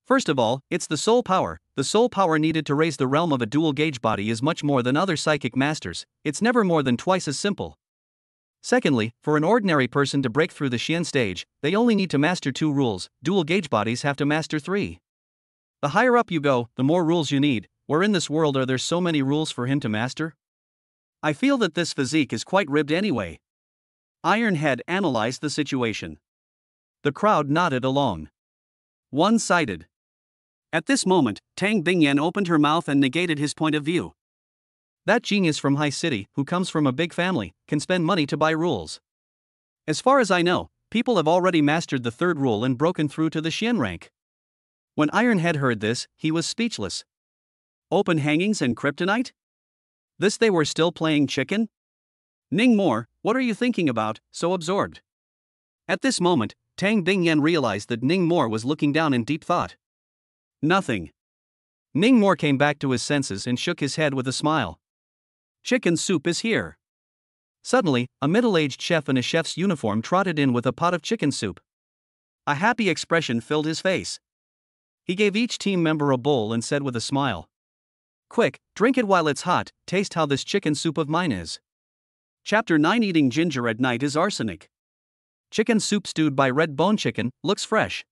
First of all, it's the soul power. The soul power needed to raise the realm of a dual gauge body is much more than other psychic masters, it's never more than twice as simple. Secondly, for an ordinary person to break through the Xian stage, they only need to master 2 rules, dual gauge bodies have to master 3. The higher up you go, the more rules you need. Where in this world are there so many rules for him to master? I feel that this physique is quite ribbed anyway. Ironhead analyzed the situation. The crowd nodded along. One-sided. At this moment, Tang Bingyan opened her mouth and negated his point of view. That genius from High City, who comes from a big family, can spend money to buy rules. As far as I know, People have already mastered the third rule and broken through to the Xian rank. When Ironhead heard this, he was speechless. Open hangings and kryptonite? This they were still playing chicken? Ningmore, what are you thinking about, so absorbed? At this moment, Tang Bingyan realized that Ningmore was looking down in deep thought. Nothing. Ningmore came back to his senses and shook his head with a smile. Chicken soup is here. Suddenly, a middle-aged chef in a chef's uniform trotted in with a pot of chicken soup. A happy expression filled his face. He gave each team member a bowl and said with a smile, "Quick, drink it while it's hot, taste how this chicken soup of mine is." Chapter 9 Eating ginger at night is arsenic. Chicken soup stewed by red bone chicken, looks fresh.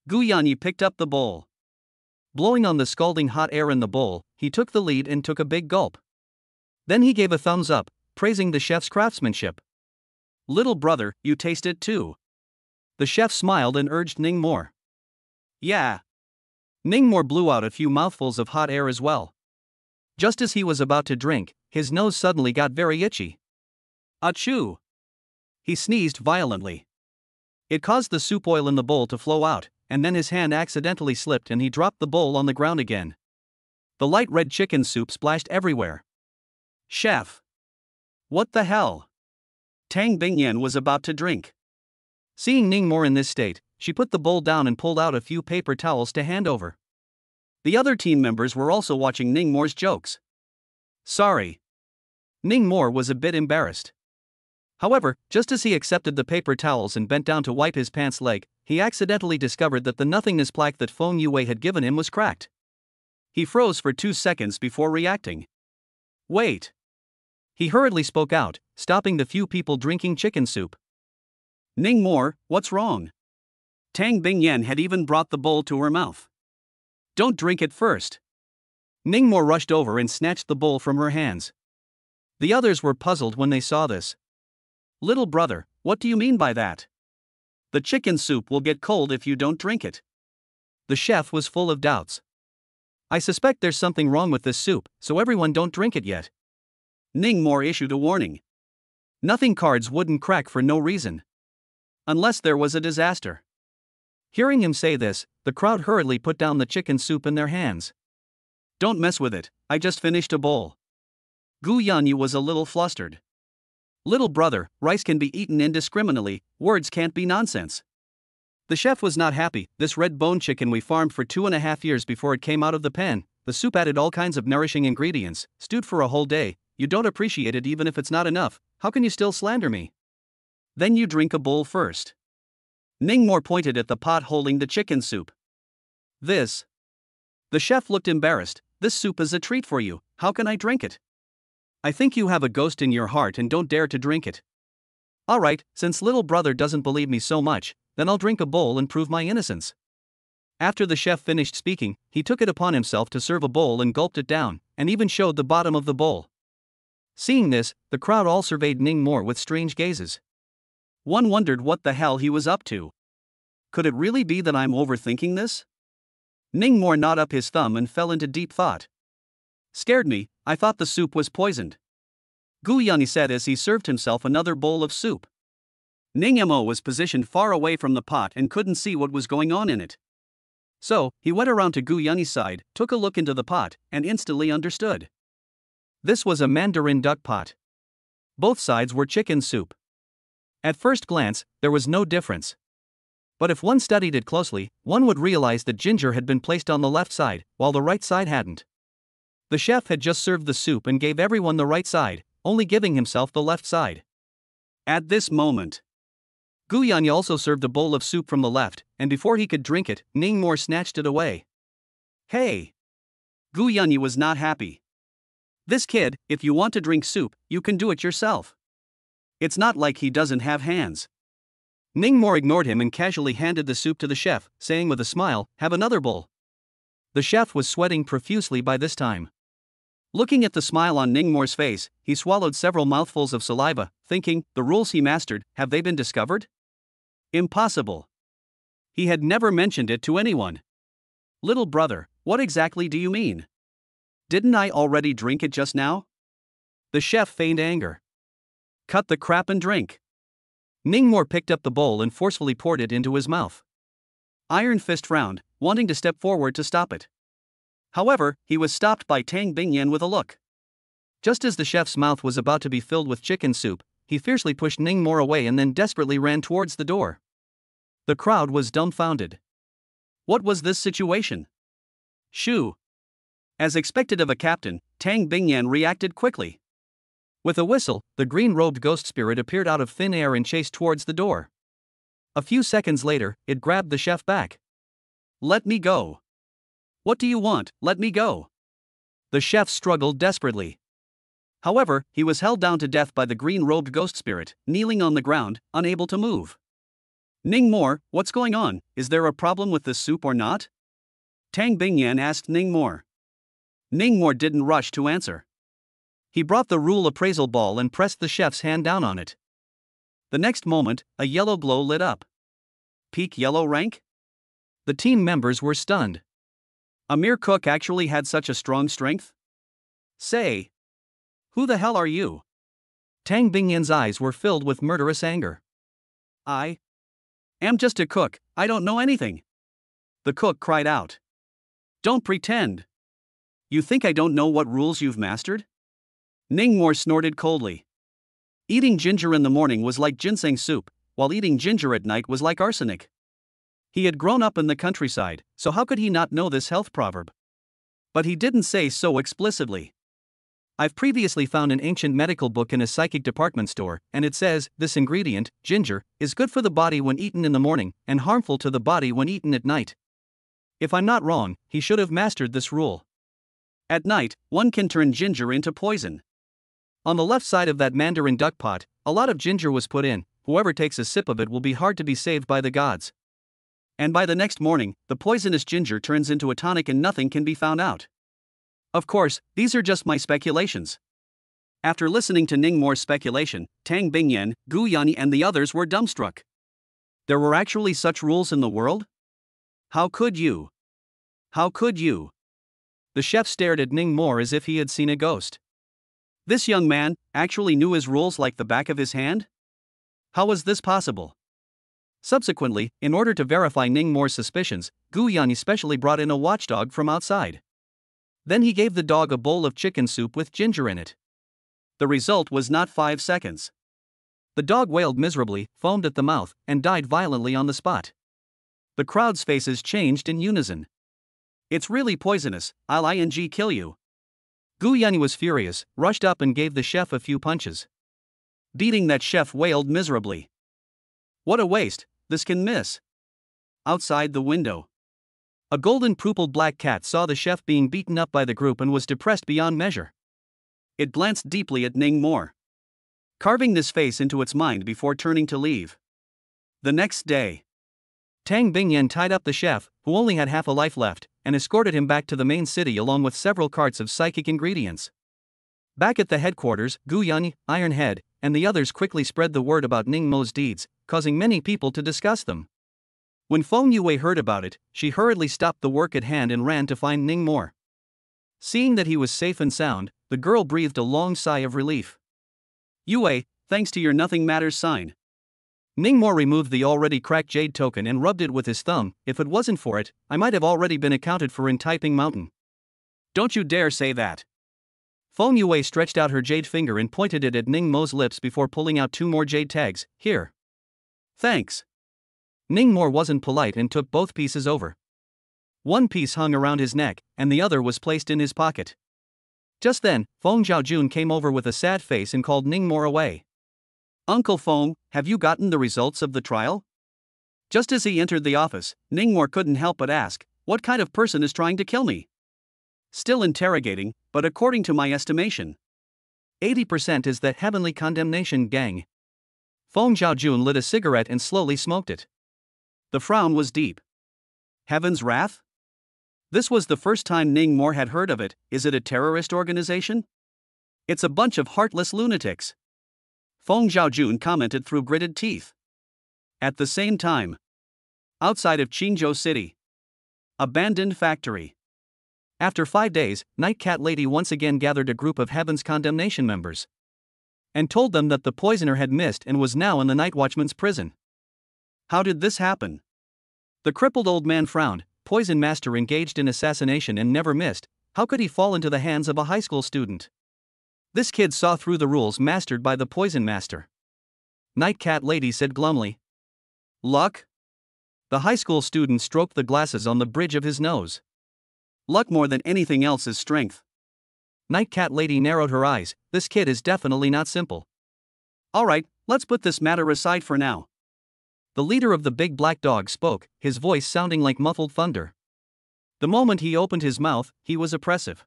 Gu Yanyi picked up the bowl. Blowing on the scalding hot air in the bowl, he took the lead and took a big gulp. Then he gave a thumbs up, praising the chef's craftsmanship. "Little brother, you taste it too." The chef smiled and urged Ningmore. "Yeah." Ningmore blew out a few mouthfuls of hot air as well. Just as he was about to drink, his nose suddenly got very itchy. Achoo! He sneezed violently. It caused the soup oil in the bowl to flow out, and then his hand accidentally slipped and he dropped the bowl on the ground again. The light red chicken soup splashed everywhere. "Chef! What the hell?" Tang Bingyan was about to drink. Seeing Ningmore in this state, she put the bowl down and pulled out a few paper towels to hand over. The other team members were also watching Ningmore's jokes. "Sorry." Ningmore was a bit embarrassed. However, just as he accepted the paper towels and bent down to wipe his pants leg, he accidentally discovered that the nothingness plaque that Feng Yue had given him was cracked. He froze for 2 seconds before reacting. "Wait." He hurriedly spoke out, stopping the few people drinking chicken soup. "Ningmore, what's wrong?" Tang Bingyan had even brought the bowl to her mouth. "Don't drink it first." Ningmore rushed over and snatched the bowl from her hands. The others were puzzled when they saw this. "Little brother, what do you mean by that? The chicken soup will get cold if you don't drink it." The chef was full of doubts. "I suspect there's something wrong with this soup, so everyone don't drink it yet." Ningmore issued a warning. Nothing cards wouldn't crack for no reason. Unless there was a disaster. Hearing him say this, the crowd hurriedly put down the chicken soup in their hands. "Don't mess with it, I just finished a bowl." Gu Yanyi was a little flustered. "Little brother, rice can be eaten indiscriminately, words can't be nonsense." The chef was not happy. "This red bone chicken we farmed for 2.5 years before it came out of the pen. The soup added all kinds of nourishing ingredients, stewed for a whole day. You don't appreciate it even if it's not enough. How can you still slander me?" "Then you drink a bowl first." Ningmore pointed at the pot holding the chicken soup. "This." The chef looked embarrassed. "This soup is a treat for you, how can I drink it?" "I think you have a ghost in your heart and don't dare to drink it." "Alright, since little brother doesn't believe me so much, then I'll drink a bowl and prove my innocence." After the chef finished speaking, he took it upon himself to serve a bowl and gulped it down, and even showed the bottom of the bowl. Seeing this, the crowd all surveyed Ningmore with strange gazes. One wondered what the hell he was up to. Could it really be that I'm overthinking this? Ningmore gnawed up his thumb and fell into deep thought. "Scared me, I thought the soup was poisoned." Gu Yanyi said as he served himself another bowl of soup. Ningmo was positioned far away from the pot and couldn't see what was going on in it. So, he went around to Gu Yanyi's side, took a look into the pot, and instantly understood. This was a mandarin duck pot. Both sides were chicken soup. At first glance, there was no difference. But if one studied it closely, one would realize that ginger had been placed on the left side, while the right side hadn't. The chef had just served the soup and gave everyone the right side, only giving himself the left side. At this moment, Gu Yanyi also served a bowl of soup from the left, and before he could drink it, Ningmore snatched it away. "Hey!" Gu Yanyi was not happy. "This kid, if you want to drink soup, you can do it yourself. It's not like he doesn't have hands." Ningmore ignored him and casually handed the soup to the chef, saying with a smile, "Have another bowl." The chef was sweating profusely by this time. Looking at the smile on Ningmore's face, he swallowed several mouthfuls of saliva, thinking, the rules he mastered, have they been discovered? Impossible. He had never mentioned it to anyone. "Little brother, what exactly do you mean? Didn't I already drink it just now?" The chef feigned anger. "Cut the crap and drink." Ningmore picked up the bowl and forcefully poured it into his mouth. Iron Fist frowned, wanting to step forward to stop it. However, he was stopped by Tang Bingyan with a look. Just as the chef's mouth was about to be filled with chicken soup, he fiercely pushed Ningmore away and then desperately ran towards the door. The crowd was dumbfounded. What was this situation? Shoo! As expected of a captain, Tang Bingyan reacted quickly. With a whistle, the green-robed ghost spirit appeared out of thin air and chased towards the door. A few seconds later, it grabbed the chef back. Let me go. What do you want? Let me go. The chef struggled desperately. However, he was held down to death by the green-robed ghost spirit, kneeling on the ground, unable to move. Ningmore, what's going on? Is there a problem with this soup or not? Tang Bingyan asked Ningmore. Ningmore didn't rush to answer. He brought the rule appraisal ball and pressed the chef's hand down on it. The next moment, a yellow glow lit up. Peak yellow rank? The team members were stunned. A mere cook actually had such a strong strength? Say. Who the hell are you? Tang Bingyan's eyes were filled with murderous anger. I am just a cook, I don't know anything. The cook cried out. Don't pretend. You think I don't know what rules you've mastered? Ningmore snorted coldly. Eating ginger in the morning was like ginseng soup, while eating ginger at night was like arsenic. He had grown up in the countryside, so how could he not know this health proverb? But he didn't say so explicitly. I've previously found an ancient medical book in a psychic department store, and it says, this ingredient, ginger, is good for the body when eaten in the morning, and harmful to the body when eaten at night. If I'm not wrong, he should have mastered this rule. At night, one can turn ginger into poison. On the left side of that mandarin duck pot, a lot of ginger was put in. Whoever takes a sip of it will be hard to be saved by the gods. And by the next morning, the poisonous ginger turns into a tonic and nothing can be found out. Of course, these are just my speculations. After listening to Ningmore's speculation, Tang Bingyan, Gu Yanyi and the others were dumbstruck. There were actually such rules in the world? How could you? How could you? The chef stared at Ningmore as if he had seen a ghost. This young man actually knew his rules like the back of his hand? How was this possible? Subsequently, in order to verify Ningmore's suspicions, Gu Yanyi specially brought in a watchdog from outside. Then he gave the dog a bowl of chicken soup with ginger in it. The result was not 5 seconds. The dog wailed miserably, foamed at the mouth, and died violently on the spot. The crowd's faces changed in unison. It's really poisonous, I'll kill you. Gu Yanyi was furious, rushed up and gave the chef a few punches. Beating that chef wailed miserably. What a waste, this can miss. Outside the window. A golden purple black cat saw the chef being beaten up by the group and was depressed beyond measure. It glanced deeply at Ningmore, carving this face into its mind before turning to leave. The next day, Tang Bingyan tied up the chef, who only had half a life left, and escorted him back to the main city along with several carts of psychic ingredients. Back at the headquarters, Gu Yanyi, Iron Head, and the others quickly spread the word about Ningmo's deeds, causing many people to discuss them. When Feng Yue heard about it, she hurriedly stopped the work at hand and ran to find Ningmore. Seeing that he was safe and sound, the girl breathed a long sigh of relief. Yue, thanks to your nothing matters sign. Ningmore removed the already cracked jade token and rubbed it with his thumb. If it wasn't for it, I might have already been accounted for in Taiping Mountain. Don't you dare say that. Feng Yue stretched out her jade finger and pointed it at Ningmo's lips before pulling out 2 more jade tags. Here. Thanks. Ningmore wasn't polite and took both pieces over. One piece hung around his neck, and the other was placed in his pocket. Just then, Feng Zhaojun came over with a sad face and called Ningmore away. Uncle Feng, have you gotten the results of the trial? Just as he entered the office, Ningmore couldn't help but ask, what kind of person is trying to kill me? Still interrogating, but according to my estimation, 80% is that heavenly condemnation gang. Feng Zhaojun lit a cigarette and slowly smoked it. The frown was deep. Heaven's wrath? This was the first time Ningmore had heard of it. Is it a terrorist organization? It's a bunch of heartless lunatics. Feng Zhaojun commented through gritted teeth. At the same time, outside of Qingzhou City, abandoned factory. After 5 days, Night Cat Lady once again gathered a group of Heaven's Condemnation members. and told them that the poisoner had missed and was now in the night watchman's prison. How did this happen? The crippled old man frowned. Poison master engaged in assassination and never missed. How could he fall into the hands of a high school student? This kid saw through the rules mastered by the poison master. Night cat lady said glumly. Luck? The high school student stroked the glasses on the bridge of his nose. Luck more than anything else is strength. Night cat lady narrowed her eyes. This kid is definitely not simple. Alright, let's put this matter aside for now. The leader of the big black dog spoke, his voice sounding like muffled thunder. The moment he opened his mouth, he was oppressive.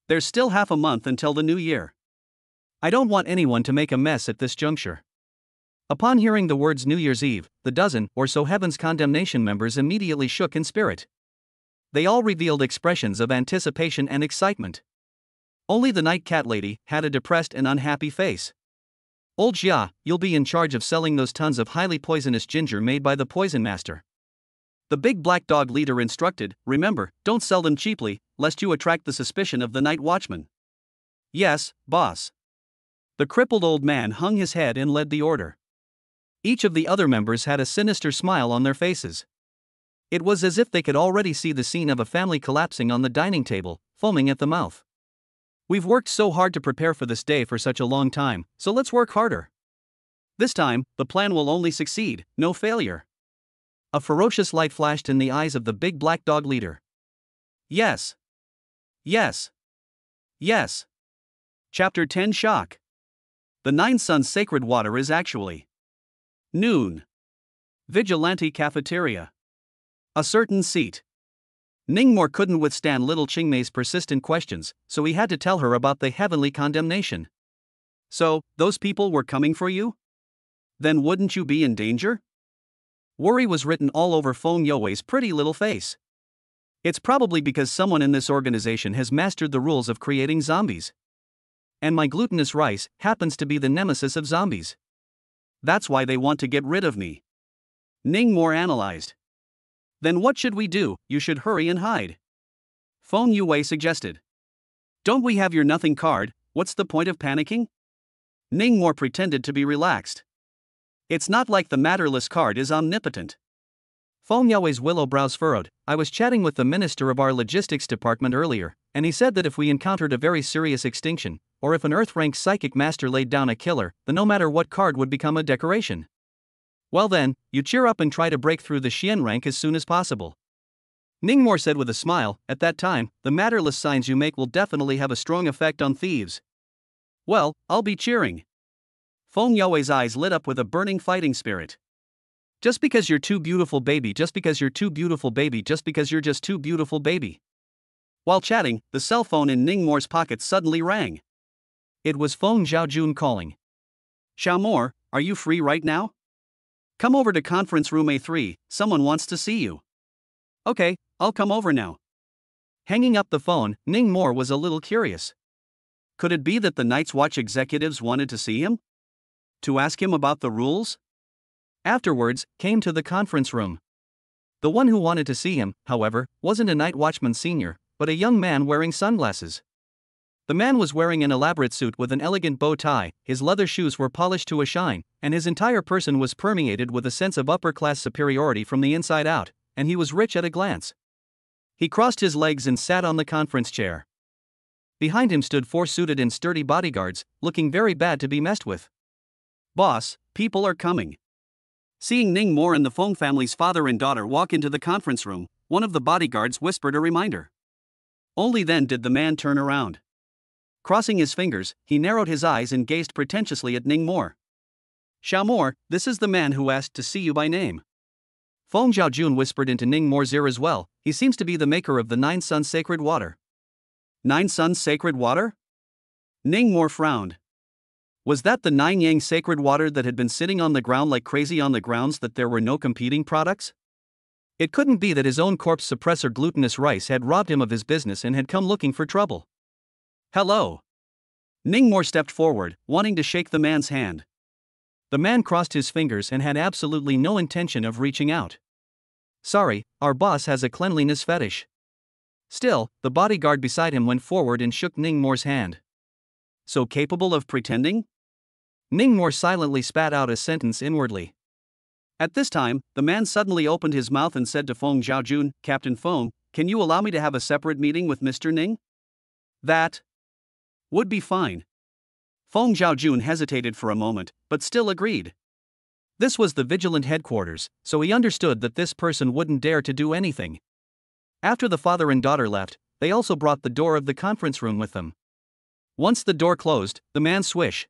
There's still half a month until the new year. I don't want anyone to make a mess at this juncture. Upon hearing the words New Year's Eve, the dozen or so Heaven's Condemnation members immediately shook in spirit. They all revealed expressions of anticipation and excitement. Only the night cat lady had a depressed and unhappy face. Old Jia, you'll be in charge of selling those tons of highly poisonous ginger made by the poison master. The big black dog leader instructed, remember, don't sell them cheaply, lest you attract the suspicion of the night watchman. Yes, boss. The crippled old man hung his head and led the order. Each of the other members had a sinister smile on their faces. It was as if they could already see the scene of a family collapsing on the dining table, foaming at the mouth. We've worked so hard to prepare for this day for such a long time, so let's work harder. This time, the plan will only succeed, no failure. A ferocious light flashed in the eyes of the big black dog leader. Yes. Yes. Yes. Chapter 10 Shock. The Nine Suns Sacred Water is actually noon. Vigilante cafeteria. A certain seat. Ningmore couldn't withstand little Qingmei's persistent questions, so he had to tell her about the heavenly condemnation. So, those people were coming for you? Then wouldn't you be in danger? Worry was written all over Feng Youwei's pretty little face. It's probably because someone in this organization has mastered the rules of creating zombies. And my glutinous rice happens to be the nemesis of zombies. That's why they want to get rid of me. Ningmore analyzed. Then what should we do? You should hurry and hide. Feng Youwei suggested. Don't we have your nothing card? What's the point of panicking? Ningmore pretended to be relaxed. It's not like the matterless card is omnipotent. Feng Youwei's willow brows furrowed. I was chatting with the minister of our logistics department earlier, and he said that if we encountered a very serious extinction, or if an Earth-ranked psychic master laid down a killer, then no matter what card would become a decoration. Well then, you cheer up and try to break through the Xian rank as soon as possible. Ningmore said with a smile, at that time, the matterless signs you make will definitely have a strong effect on thieves. Well, I'll be cheering. Feng Youwei's eyes lit up with a burning fighting spirit. Just because you're too beautiful baby, just because you're too beautiful baby, just because you're just too beautiful baby. While chatting, the cell phone in Ningmore's pocket suddenly rang. It was Feng Zhaojun calling. Xiaomore, are you free right now? Come over to conference room A3, someone wants to see you. Okay, I'll come over now. Hanging up the phone, Ningmore was a little curious. Could it be that the Night's Watch executives wanted to see him? To ask him about the rules? Afterwards, came to the conference room. The one who wanted to see him, however, wasn't a night watchman senior, but a young man wearing sunglasses. The man was wearing an elaborate suit with an elegant bow tie, his leather shoes were polished to a shine, and his entire person was permeated with a sense of upper-class superiority from the inside out, and he was rich at a glance. He crossed his legs and sat on the conference chair. Behind him stood 4 suited and sturdy bodyguards, looking very bad to be messed with. Boss, people are coming. Seeing Ningmore and the Feng family's father and daughter walk into the conference room, one of the bodyguards whispered a reminder. Only then did the man turn around. Crossing his fingers, he narrowed his eyes and gazed pretentiously at Ningmore. Xiaomore, this is the man who asked to see you by name. Feng Zhaojun whispered into Ningmore's ear as well, he seems to be the maker of the Nine Suns Sacred Water. Nine Suns Sacred Water? Ningmore frowned. Was that the Nine Yang Sacred Water that had been sitting on the ground like crazy on the grounds that there were no competing products? It couldn't be that his own corpse suppressor glutinous rice had robbed him of his business and had come looking for trouble. Hello. Ningmore stepped forward, wanting to shake the man's hand. The man crossed his fingers and had absolutely no intention of reaching out. Sorry, our boss has a cleanliness fetish. Still, the bodyguard beside him went forward and shook Ningmore's hand. So capable of pretending? Ningmore silently spat out a sentence inwardly. At this time, the man suddenly opened his mouth and said to Feng Zhaojun, Captain Feng, can you allow me to have a separate meeting with Mr. Ning? That would be fine. Feng Zhaojun hesitated for a moment, but still agreed. This was the vigilant headquarters, so he understood that this person wouldn't dare to do anything. After the father and daughter left, they also brought the door of the conference room with them. Once the door closed, the man swish.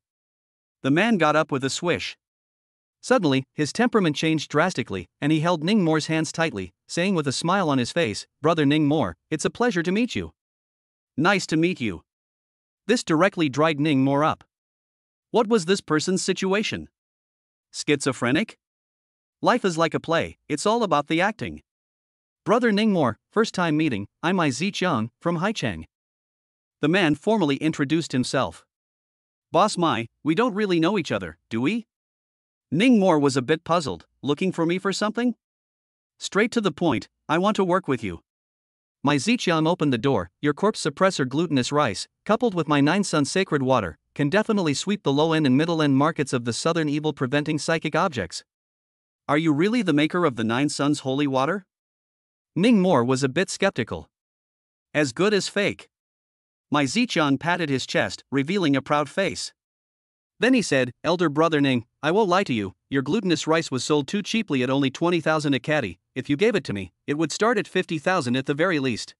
The man got up with a swish. Suddenly, his temperament changed drastically, and he held Ningmore's hands tightly, saying with a smile on his face, Brother Ningmore, it's a pleasure to meet you. Nice to meet you. This directly dried Ningmore up. What was this person's situation? Schizophrenic? Life is like a play, it's all about the acting. Brother Ningmore, first time meeting, I'm Mai Ziqiang, from Haicheng. The man formally introduced himself. Boss Mai, we don't really know each other, do we? Ningmore was a bit puzzled, looking for me for something? Straight to the point, I want to work with you. Mai Ziqiang opened the door, your corpse suppressor glutinous rice, coupled with my 9 Sun sacred water, can definitely sweep the low-end and middle-end markets of the southern evil preventing psychic objects. Are you really the maker of the 9 Suns holy water? Ningmore was a bit skeptical. As good as fake. Mai Ziqiang patted his chest, revealing a proud face. Then he said, Elder Brother Ning, I won't lie to you, your glutinous rice was sold too cheaply at only 20,000 a caddy. If you gave it to me, it would start at 50,000 at the very least.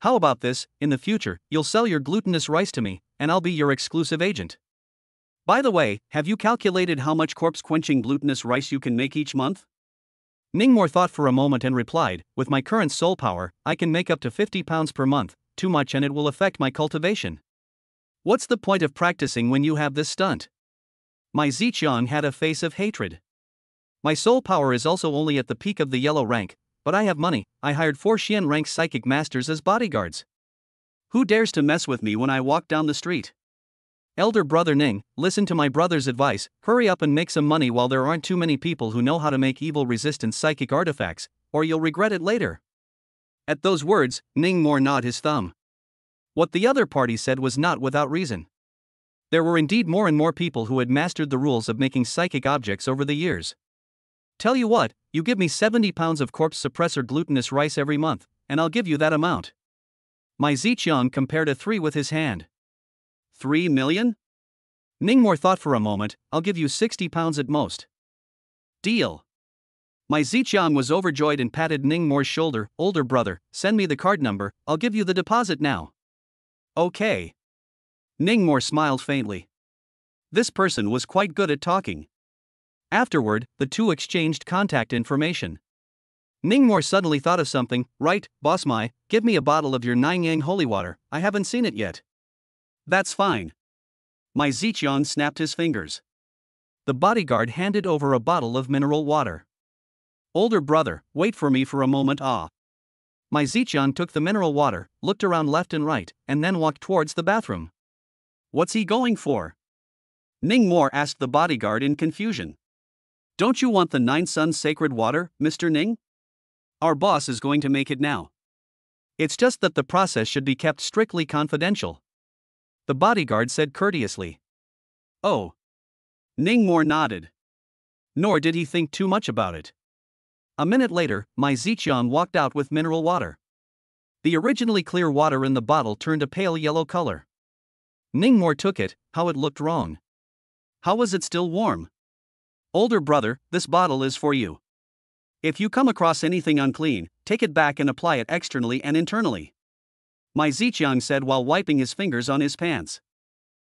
How about this, in the future, you'll sell your glutinous rice to me, and I'll be your exclusive agent. By the way, have you calculated how much corpse-quenching glutinous rice you can make each month? Ningmore thought for a moment and replied, with my current soul power, I can make up to 50 pounds per month, too much and it will affect my cultivation. What's the point of practicing when you have this stunt? Mai Ziqiang had a face of hatred. My soul power is also only at the peak of the yellow rank, but I have money, I hired 4 Xian rank psychic masters as bodyguards. Who dares to mess with me when I walk down the street? Elder Brother Ning, listen to my brother's advice, hurry up and make some money while there aren't too many people who know how to make evil-resistant psychic artifacts, or you'll regret it later. At those words, Ningmore gnawed his thumb. What the other party said was not without reason. There were indeed more and more people who had mastered the rules of making psychic objects over the years. Tell you what, you give me 70 pounds of corpse suppressor glutinous rice every month, and I'll give you that amount. Mai Ziqiang compared a 3 with his hand. 3 million? Ningmore thought for a moment, I'll give you 60 pounds at most. Deal. Mai Ziqiang was overjoyed and patted Ningmore's shoulder, older brother, send me the card number, I'll give you the deposit now. Okay. Ningmore smiled faintly. This person was quite good at talking. Afterward, the two exchanged contact information. Ningmore suddenly thought of something, right, Boss Mai, give me a bottle of your Ningyang holy water, I haven't seen it yet. That's fine. Mai Ziqiang snapped his fingers. The bodyguard handed over a bottle of mineral water. Older brother, wait for me for a moment. Mai Ziqiang took the mineral water, looked around left and right, and then walked towards the bathroom. What's he going for? Ningmore asked the bodyguard in confusion. Don't you want the 9 Suns sacred water, Mr. Ning? Our boss is going to make it now. It's just that the process should be kept strictly confidential. The bodyguard said courteously. Oh. Ningmore nodded. Nor did he think too much about it. A minute later, Mai Ziqiang walked out with mineral water. The originally clear water in the bottle turned a pale yellow color. Ningmore took it, how it looked wrong. How was it still warm? Older brother, this bottle is for you. If you come across anything unclean, take it back and apply it externally and internally. Mai Ziqiang said while wiping his fingers on his pants.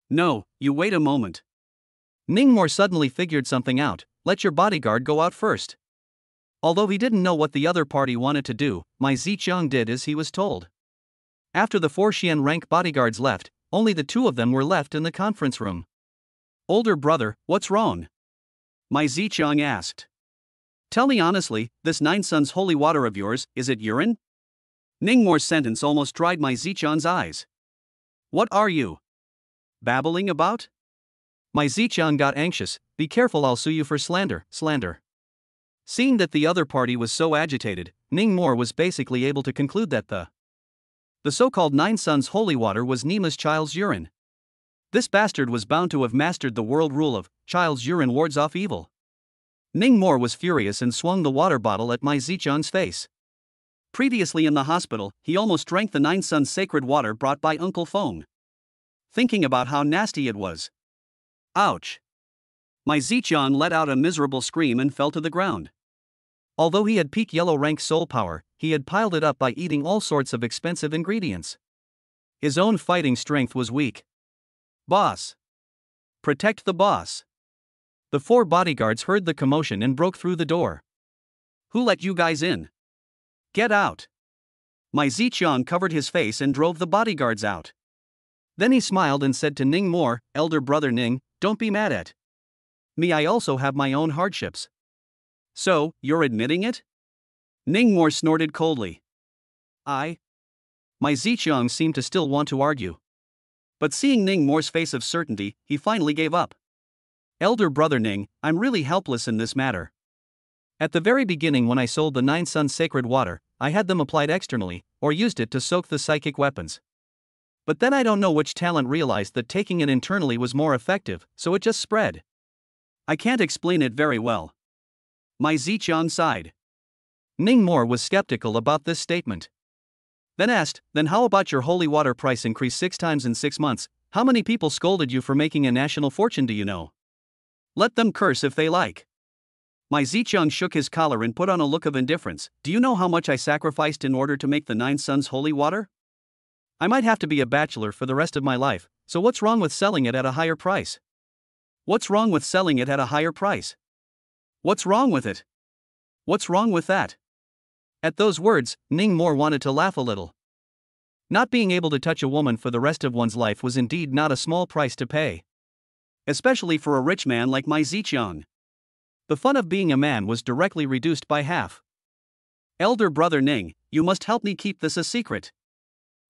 No, you wait a moment. Ningmore suddenly figured something out, let your bodyguard go out first. Although he didn't know what the other party wanted to do, Mai Ziqiang did as he was told. After the 4 Xian rank bodyguards left, only the 2 of them were left in the conference room. Older brother, what's wrong? Mai Ziqiang asked. Tell me honestly, this 9 Suns holy water of yours, is it urine? Ningmore's sentence almost dried Mai Ziqiang's eyes. What are you babbling about? Mai Ziqiang got anxious, be careful, I'll sue you for slander. Seeing that the other party was so agitated, Ningmore was basically able to conclude that the so-called 9 Suns holy water was Nima's child's urine. This bastard was bound to have mastered the world rule of child's urine wards off evil. Ning Mor was furious and swung the water bottle at Ma Zichang's face. Previously in the hospital, he almost drank the Nine Suns sacred water brought by Uncle Feng. Thinking about how nasty it was. Ouch! Ma Zichang let out a miserable scream and fell to the ground. Although he had peak yellow rank soul power, he had piled it up by eating all sorts of expensive ingredients. His own fighting strength was weak. Boss! Protect the boss! The 4 bodyguards heard the commotion and broke through the door. Who let you guys in? Get out! Ma Zichang covered his face and drove the bodyguards out. Then he smiled and said to Ning Mor, elder brother Ning, don't be mad at me, I also have my own hardships. So, you're admitting it? Ning Mor snorted coldly. Ma Zichang seemed to still want to argue. But seeing Ning Mor's face of certainty, he finally gave up. Elder brother Ning, I'm really helpless in this matter. At the very beginning when I sold the Nine Suns sacred water, I had them applied externally, or used it to soak the psychic weapons. But then I don't know which talent realized that taking it internally was more effective, so it just spread. I can't explain it very well. Ma Zichang sighed. Ning Mor was skeptical about this statement. Then asked, then how about your holy water price increase 6 times in 6 months? How many people scolded you for making a national fortune, do you know? Let them curse if they like. Ma Zichang shook his collar and put on a look of indifference. Do you know how much I sacrificed in order to make the Nine Suns holy water? I might have to be a bachelor for the rest of my life, so what's wrong with selling it at a higher price? What's wrong with selling it at a higher price? What's wrong with it? What's wrong with that? At those words, Ning Mor wanted to laugh a little. Not being able to touch a woman for the rest of one's life was indeed not a small price to pay. Especially for a rich man like Ma Zichang. The fun of being a man was directly reduced by half. Elder brother Ning, you must help me keep this a secret.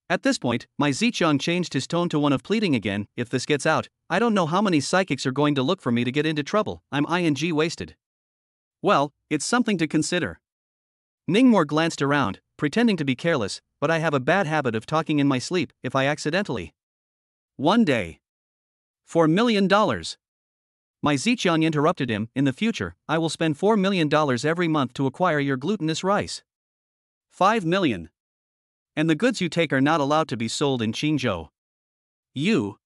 At this point, Ma Zichang changed his tone to one of pleading again. If this gets out, I don't know how many psychics are going to look for me to get into trouble. I'm wasted. Well, it's something to consider. Ning Mor glanced around, pretending to be careless, but I have a bad habit of talking in my sleep, if I accidentally. One day. $4 million. Ma Zichang interrupted him, in the future, I will spend $4 million every month to acquire your glutinous rice. 5 million. And the goods you take are not allowed to be sold in Qingzhou. You.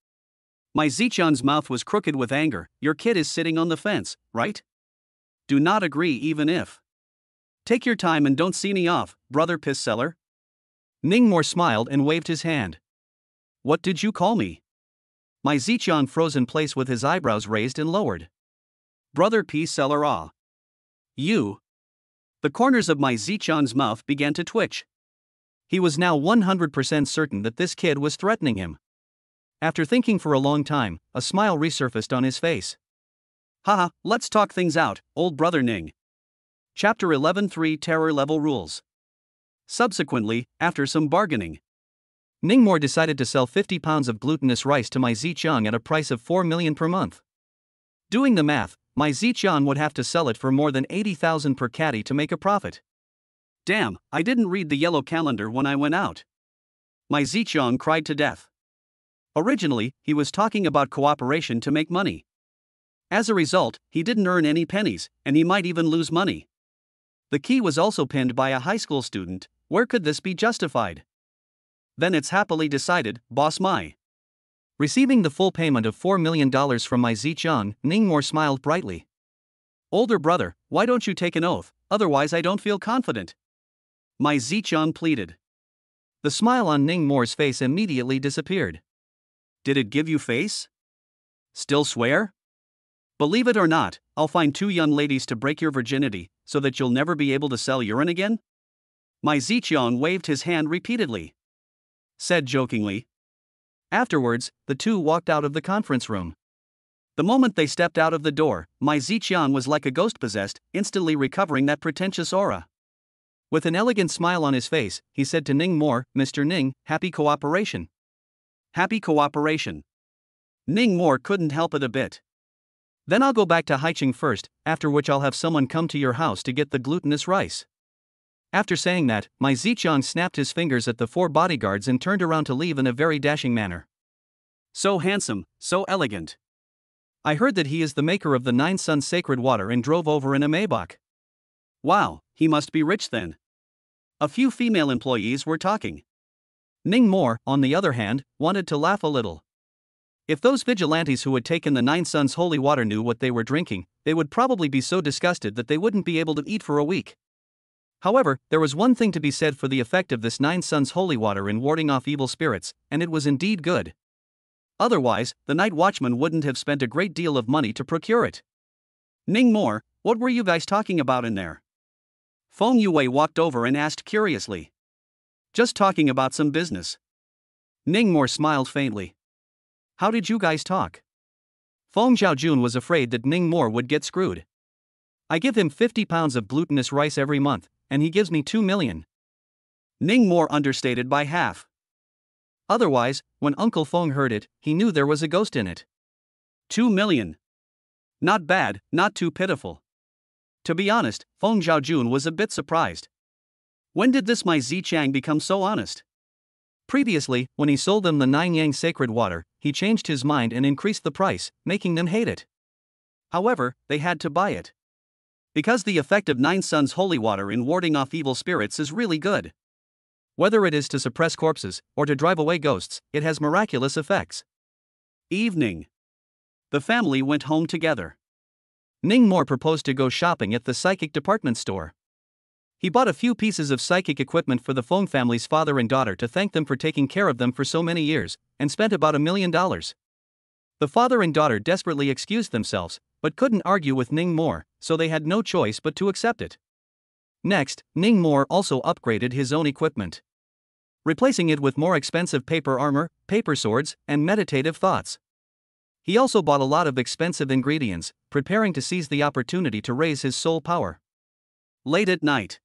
Ma Zichang's mouth was crooked with anger. Your kid is sitting on the fence, right? Do not agree even if. Take your time and don't see me off, brother piss seller. Ning Mor smiled and waved his hand. What did you call me? Ma Zichang froze in place with his eyebrows raised and lowered. Brother P. Seller ah. You. The corners of Ma Zichang's mouth began to twitch. He was now 100% certain that this kid was threatening him. After thinking for a long time, a smile resurfaced on his face. Haha, let's talk things out, old brother Ning. Chapter 11:3 Terror Level Rules. Subsequently, after some bargaining, Ning Mor decided to sell 50 pounds of glutinous rice to Ma Zichang at a price of 4 million per month. Doing the math, Ma Zichang would have to sell it for more than 80,000 per caddy to make a profit. Damn, I didn't read the yellow calendar when I went out. Ma Zichang cried to death. Originally, he was talking about cooperation to make money. As a result, he didn't earn any pennies, and he might even lose money. The key was also pinned by a high school student. Where could this be justified? Then it's happily decided, Boss Mai. Receiving the full payment of $4 million from Ma Zichang, Ning Mor smiled brightly. Older brother, why don't you take an oath, otherwise I don't feel confident. Ma Zichang pleaded. The smile on Ning Mor's face immediately disappeared. Did it give you face? Still swear? Believe it or not, I'll find 2 young ladies to break your virginity, so that you'll never be able to sell urine again? Ma Zichang waved his hand repeatedly. Said jokingly. Afterwards, the 2 walked out of the conference room. The moment they stepped out of the door, Ma Zichang was like a ghost possessed, instantly recovering that pretentious aura. With an elegant smile on his face, he said to Ning Mor, Mr. Ning, happy cooperation. Happy cooperation. Ning Mor couldn't help it a bit. Then I'll go back to Haicheng first, after which I'll have someone come to your house to get the glutinous rice. After saying that, Ma Zichang snapped his fingers at the 4 bodyguards and turned around to leave in a very dashing manner. So handsome, so elegant. I heard that he is the maker of the Nine Suns sacred water and drove over in a Maybach. Wow, he must be rich then. A few female employees were talking. Ning Mor, on the other hand, wanted to laugh a little. If those vigilantes who had taken the Nine Suns holy water knew what they were drinking, they would probably be so disgusted that they wouldn't be able to eat for a week. However, there was one thing to be said for the effect of this Nine Suns holy water in warding off evil spirits, and it was indeed good. Otherwise, the night watchman wouldn't have spent a great deal of money to procure it. Ning Mor, what were you guys talking about in there? Feng Yue walked over and asked curiously. Just talking about some business. Ning Mor smiled faintly. How did you guys talk? Feng Zhaojun was afraid that Ning Mor would get screwed. I give him 50 pounds of glutinous rice every month, and he gives me 2 million. Ning Mor understated by half. Otherwise, when Uncle Feng heard it, he knew there was a ghost in it. 2 million. Not bad, not too pitiful. To be honest, Feng Zhaojun was a bit surprised. When did this Mai Zichang become so honest? Previously, when he sold them the Nine Yang sacred water, he changed his mind and increased the price, making them hate it. However, they had to buy it. Because the effect of Nine Suns holy water in warding off evil spirits is really good. Whether it is to suppress corpses, or to drive away ghosts, it has miraculous effects. Evening. The family went home together. Ning Mor proposed to go shopping at the psychic department store. He bought a few pieces of psychic equipment for the Feng family's father and daughter to thank them for taking care of them for so many years, and spent about $1 million. The father and daughter desperately excused themselves, but couldn't argue with Ning Mor, so they had no choice but to accept it. Next, Ning Mor also upgraded his own equipment, replacing it with more expensive paper armor, paper swords, and meditative thoughts. He also bought a lot of expensive ingredients, preparing to seize the opportunity to raise his soul power. Late at night,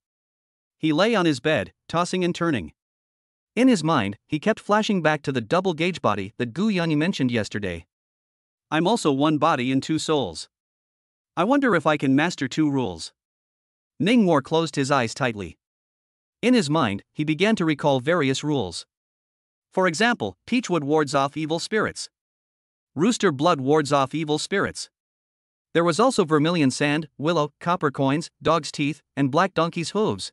he lay on his bed, tossing and turning. In his mind, he kept flashing back to the double-gauge body that Gu Yanyi mentioned yesterday. I'm also one body and two souls. I wonder if I can master 2 rules. Ning Mor closed his eyes tightly. In his mind, he began to recall various rules. For example, peachwood wards off evil spirits. Rooster blood wards off evil spirits. There was also vermilion sand, willow, copper coins, dog's teeth, and black donkey's hooves.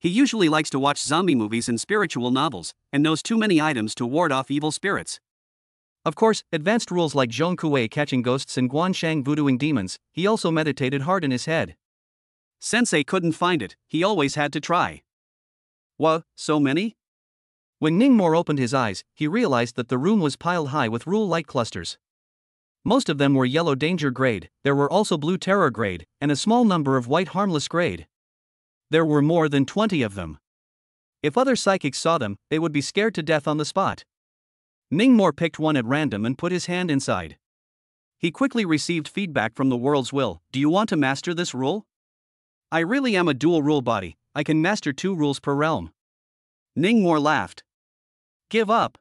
He usually likes to watch zombie movies and spiritual novels, and knows too many items to ward off evil spirits. Of course, advanced rules like Zhong Kuei catching ghosts and Guanshang voodooing demons, he also meditated hard in his head. Sensei couldn't find it, he always had to try. What, so many? When Ning Mor opened his eyes, he realized that the room was piled high with rule light clusters. Most of them were yellow danger grade, there were also blue terror grade, and a small number of white harmless grade. There were more than 20 of them. If other psychics saw them, they would be scared to death on the spot. Ning Mor picked one at random and put his hand inside. He quickly received feedback from the world's will. Do you want to master this rule? I really am a dual rule body, I can master 2 rules per realm. Ning Mor laughed. Give up.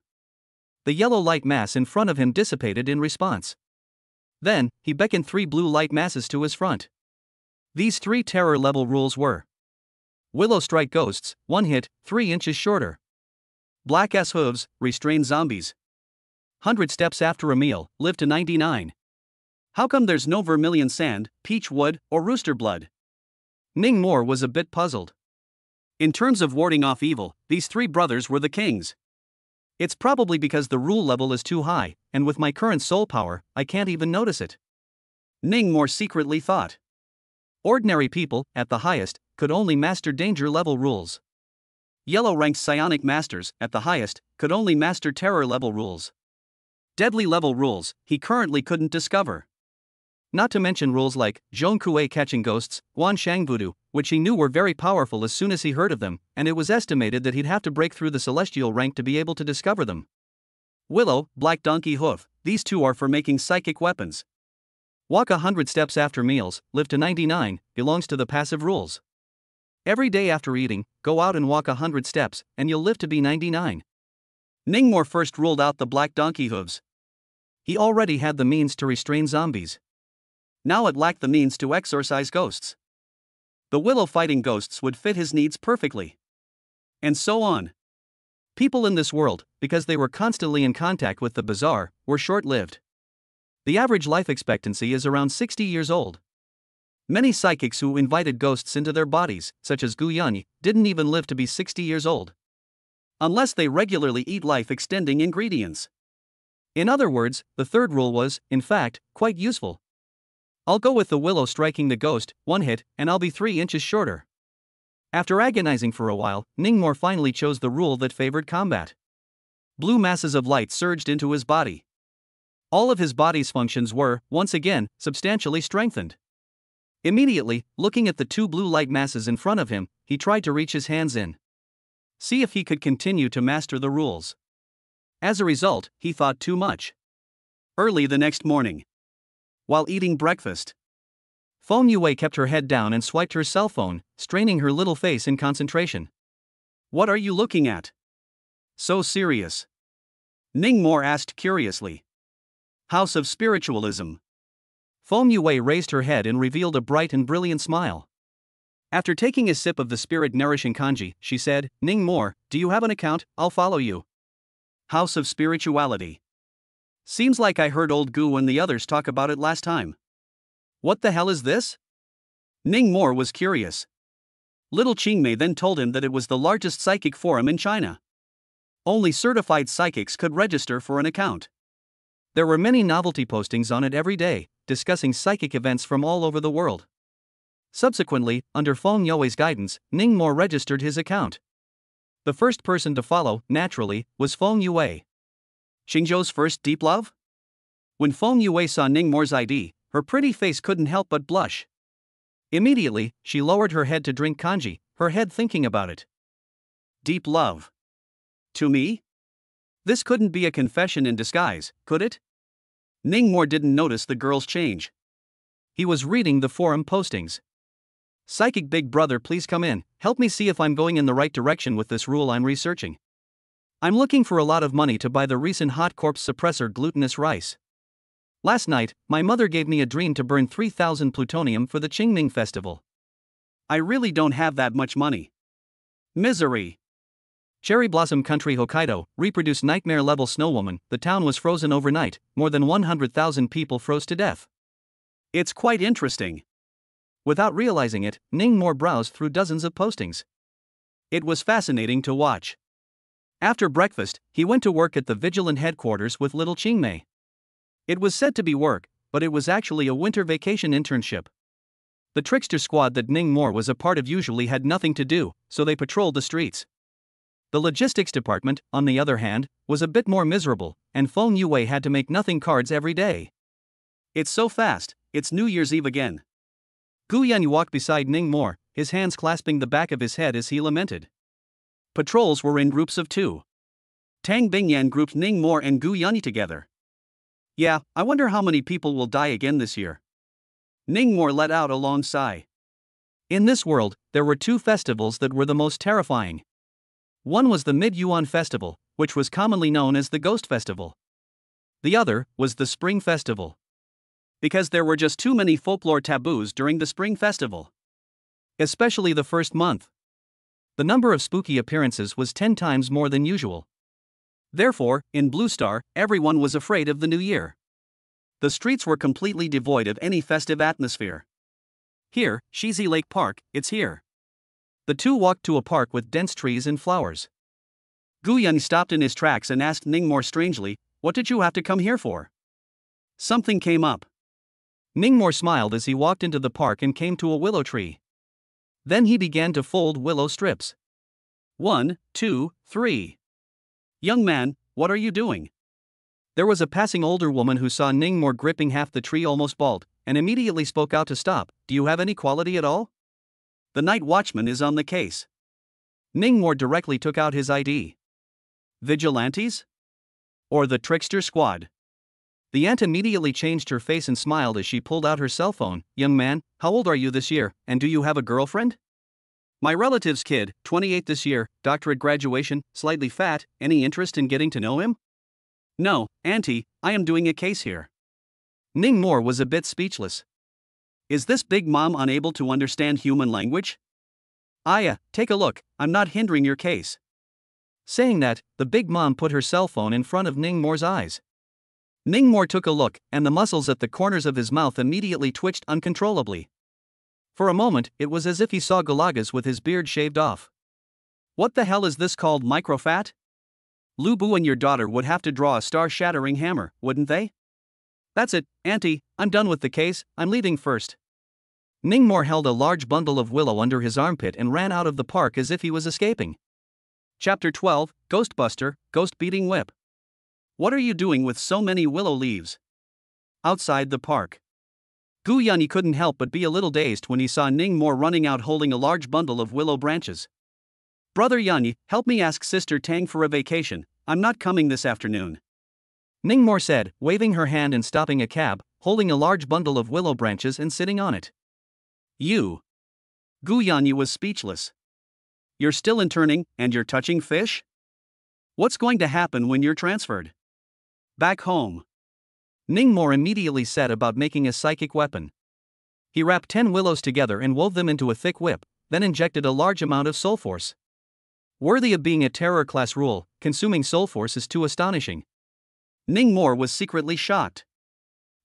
The yellow light mass in front of him dissipated in response. Then, he beckoned 3 blue light masses to his front. These 3 terror level rules were: Willow strike ghosts, 1 hit, 3 inches shorter. Black ass hooves, restrain zombies. 100 steps after a meal, live to 99. How come there's no vermilion sand, peach wood, or rooster blood? Ning Mor was a bit puzzled. In terms of warding off evil, these 3 brothers were the kings. It's probably because the rule level is too high, and with my current soul power, I can't even notice it. Ning Mor secretly thought. Ordinary people, at the highest, could only master danger level rules. Yellow ranked psionic masters, at the highest, could only master terror level rules. Deadly level rules, he currently couldn't discover. Not to mention rules like Zhong Kuei catching ghosts, Guanshang voodoo, which he knew were very powerful as soon as he heard of them, and it was estimated that he'd have to break through the celestial rank to be able to discover them. Willow, black donkey hoof, these 2 are for making psychic weapons. Walk 100 steps after meals, live to 99, belongs to the passive rules. Every day after eating, go out and walk 100 steps, and you'll live to be 99. Ning Mor first ruled out the black donkey hooves. He already had the means to restrain zombies. Now it lacked the means to exorcise ghosts. The willow fighting ghosts would fit his needs perfectly. And so on. People in this world, because they were constantly in contact with the bizarre, were short-lived. The average life expectancy is around 60 years old. Many psychics who invited ghosts into their bodies, such as Gu Yanyi, didn't even live to be 60 years old. Unless they regularly eat life-extending ingredients. In other words, the third rule was, in fact, quite useful. I'll go with the willow striking the ghost, one hit, and I'll be 3 inches shorter. After agonizing for a while, Ningmore finally chose the rule that favored combat. Blue masses of light surged into his body. All of his body's functions were, once again, substantially strengthened. Immediately, looking at the 2 blue light masses in front of him, he tried to reach his hands in. See if he could continue to master the rules. As a result, he thought too much. Early the next morning, while eating breakfast, Feng Yue kept her head down and swiped her cell phone, straining her little face in concentration. What are you looking at? So serious? Ningmore asked curiously. House of Spiritualism. Feng Yue raised her head and revealed a bright and brilliant smile. After taking a sip of the spirit-nourishing kanji, she said, Ningmore, do you have an account? I'll follow you. House of Spirituality. Seems like I heard old Gu and the others talk about it last time. What the hell is this? Ningmore was curious. Little Qingmei then told him that it was the largest psychic forum in China. Only certified psychics could register for an account. There were many novelty postings on it every day, discussing psychic events from all over the world. Subsequently, under Feng Yue's guidance, Ningmore registered his account. The first person to follow, naturally, was Feng Yue. Xingzhou's first deep love? When Feng Yue saw Ningmore's ID, her pretty face couldn't help but blush. Immediately, she lowered her head to drink kanji, her head thinking about it. Deep love. To me? This couldn't be a confession in disguise, could it? Ningmore didn't notice the girl's change. He was reading the forum postings. Psychic Big Brother, please come in, help me see if I'm going in the right direction with this rule I'm researching. I'm looking for a lot of money to buy the recent hot corpse suppressor glutinous rice. Last night, my mother gave me a dream to burn 3,000 plutonium for the Qingming festival. I really don't have that much money. Misery. Cherry Blossom Country, Hokkaido, reproduced nightmare-level snowwoman. The town was frozen overnight, more than 100,000 people froze to death. It's quite interesting. Without realizing it, Ningmore browsed through dozens of postings. It was fascinating to watch. After breakfast, he went to work at the Vigilant headquarters with little Qingmei. It was said to be work, but it was actually a winter vacation internship. The trickster squad that Ningmore was a part of usually had nothing to do, so they patrolled the streets. The logistics department, on the other hand, was a bit more miserable, and Feng Yue had to make nothing cards every day. It's so fast, it's New Year's Eve again. Gu Yanyi walked beside Ningmore, his hands clasping the back of his head as he lamented. Patrols were in groups of 2. Tang Bingyan grouped Ningmore and Gu Yanyi together. Yeah, I wonder how many people will die again this year. Ningmore let out a long sigh. In this world, there were 2 festivals that were the most terrifying. One was the Mid-Yuan Festival, which was commonly known as the Ghost Festival. The other was the Spring Festival. Because there were just too many folklore taboos during the Spring Festival. Especially the first month. The number of spooky appearances was 10 times more than usual. Therefore, in Blue Star, everyone was afraid of the new year. The streets were completely devoid of any festive atmosphere. Here, Shizi Lake Park, it's here. The 2 walked to a park with dense trees and flowers. Gu Yanyi stopped in his tracks and asked Ningmore strangely, what did you have to come here for? Something came up. Ningmore smiled as he walked into the park and came to a willow tree. Then he began to fold willow strips. 1, 2, 3. Young man, what are you doing? There was a passing older woman who saw Ningmore gripping half the tree almost bald, and immediately spoke out to stop. Do you have any quality at all? The night watchman is on the case. Ningmore directly took out his ID. Vigilantes? Or the trickster squad? The aunt immediately changed her face and smiled as she pulled out her cell phone. Young man, how old are you this year, and do you have a girlfriend? My relative's kid, 28 this year, doctorate graduation, slightly fat, any interest in getting to know him? No, auntie, I am doing a case here. Ningmore was a bit speechless. Is this big mom unable to understand human language? Aya, take a look, I'm not hindering your case. Saying that, the big mom put her cell phone in front of Ningmore's eyes. Ningmore took a look, and the muscles at the corners of his mouth immediately twitched uncontrollably. For a moment, it was as if he saw Galagas with his beard shaved off. What the hell is this called, microfat? Lu Bu and your daughter would have to draw a star-shattering hammer, wouldn't they? That's it, Auntie, I'm done with the case, I'm leaving first. Ningmore held a large bundle of willow under his armpit and ran out of the park as if he was escaping. Chapter 12, Ghostbuster, Ghost Beating Whip. What are you doing with so many willow leaves? Outside the park. Gu Yanyi couldn't help but be a little dazed when he saw Ningmore running out holding a large bundle of willow branches. Brother Yanyi, help me ask Sister Tang for a vacation, I'm not coming this afternoon. Ningmore said, waving her hand and stopping a cab, holding a large bundle of willow branches and sitting on it. You. Gu Yanyi was speechless. You're still interning, and you're touching fish? What's going to happen when you're transferred? Back home. Ningmore immediately set about making a psychic weapon. He wrapped 10 willows together and wove them into a thick whip, then injected a large amount of soul force. Worthy of being a terror class rule, consuming soul force is too astonishing. Ningmore was secretly shocked.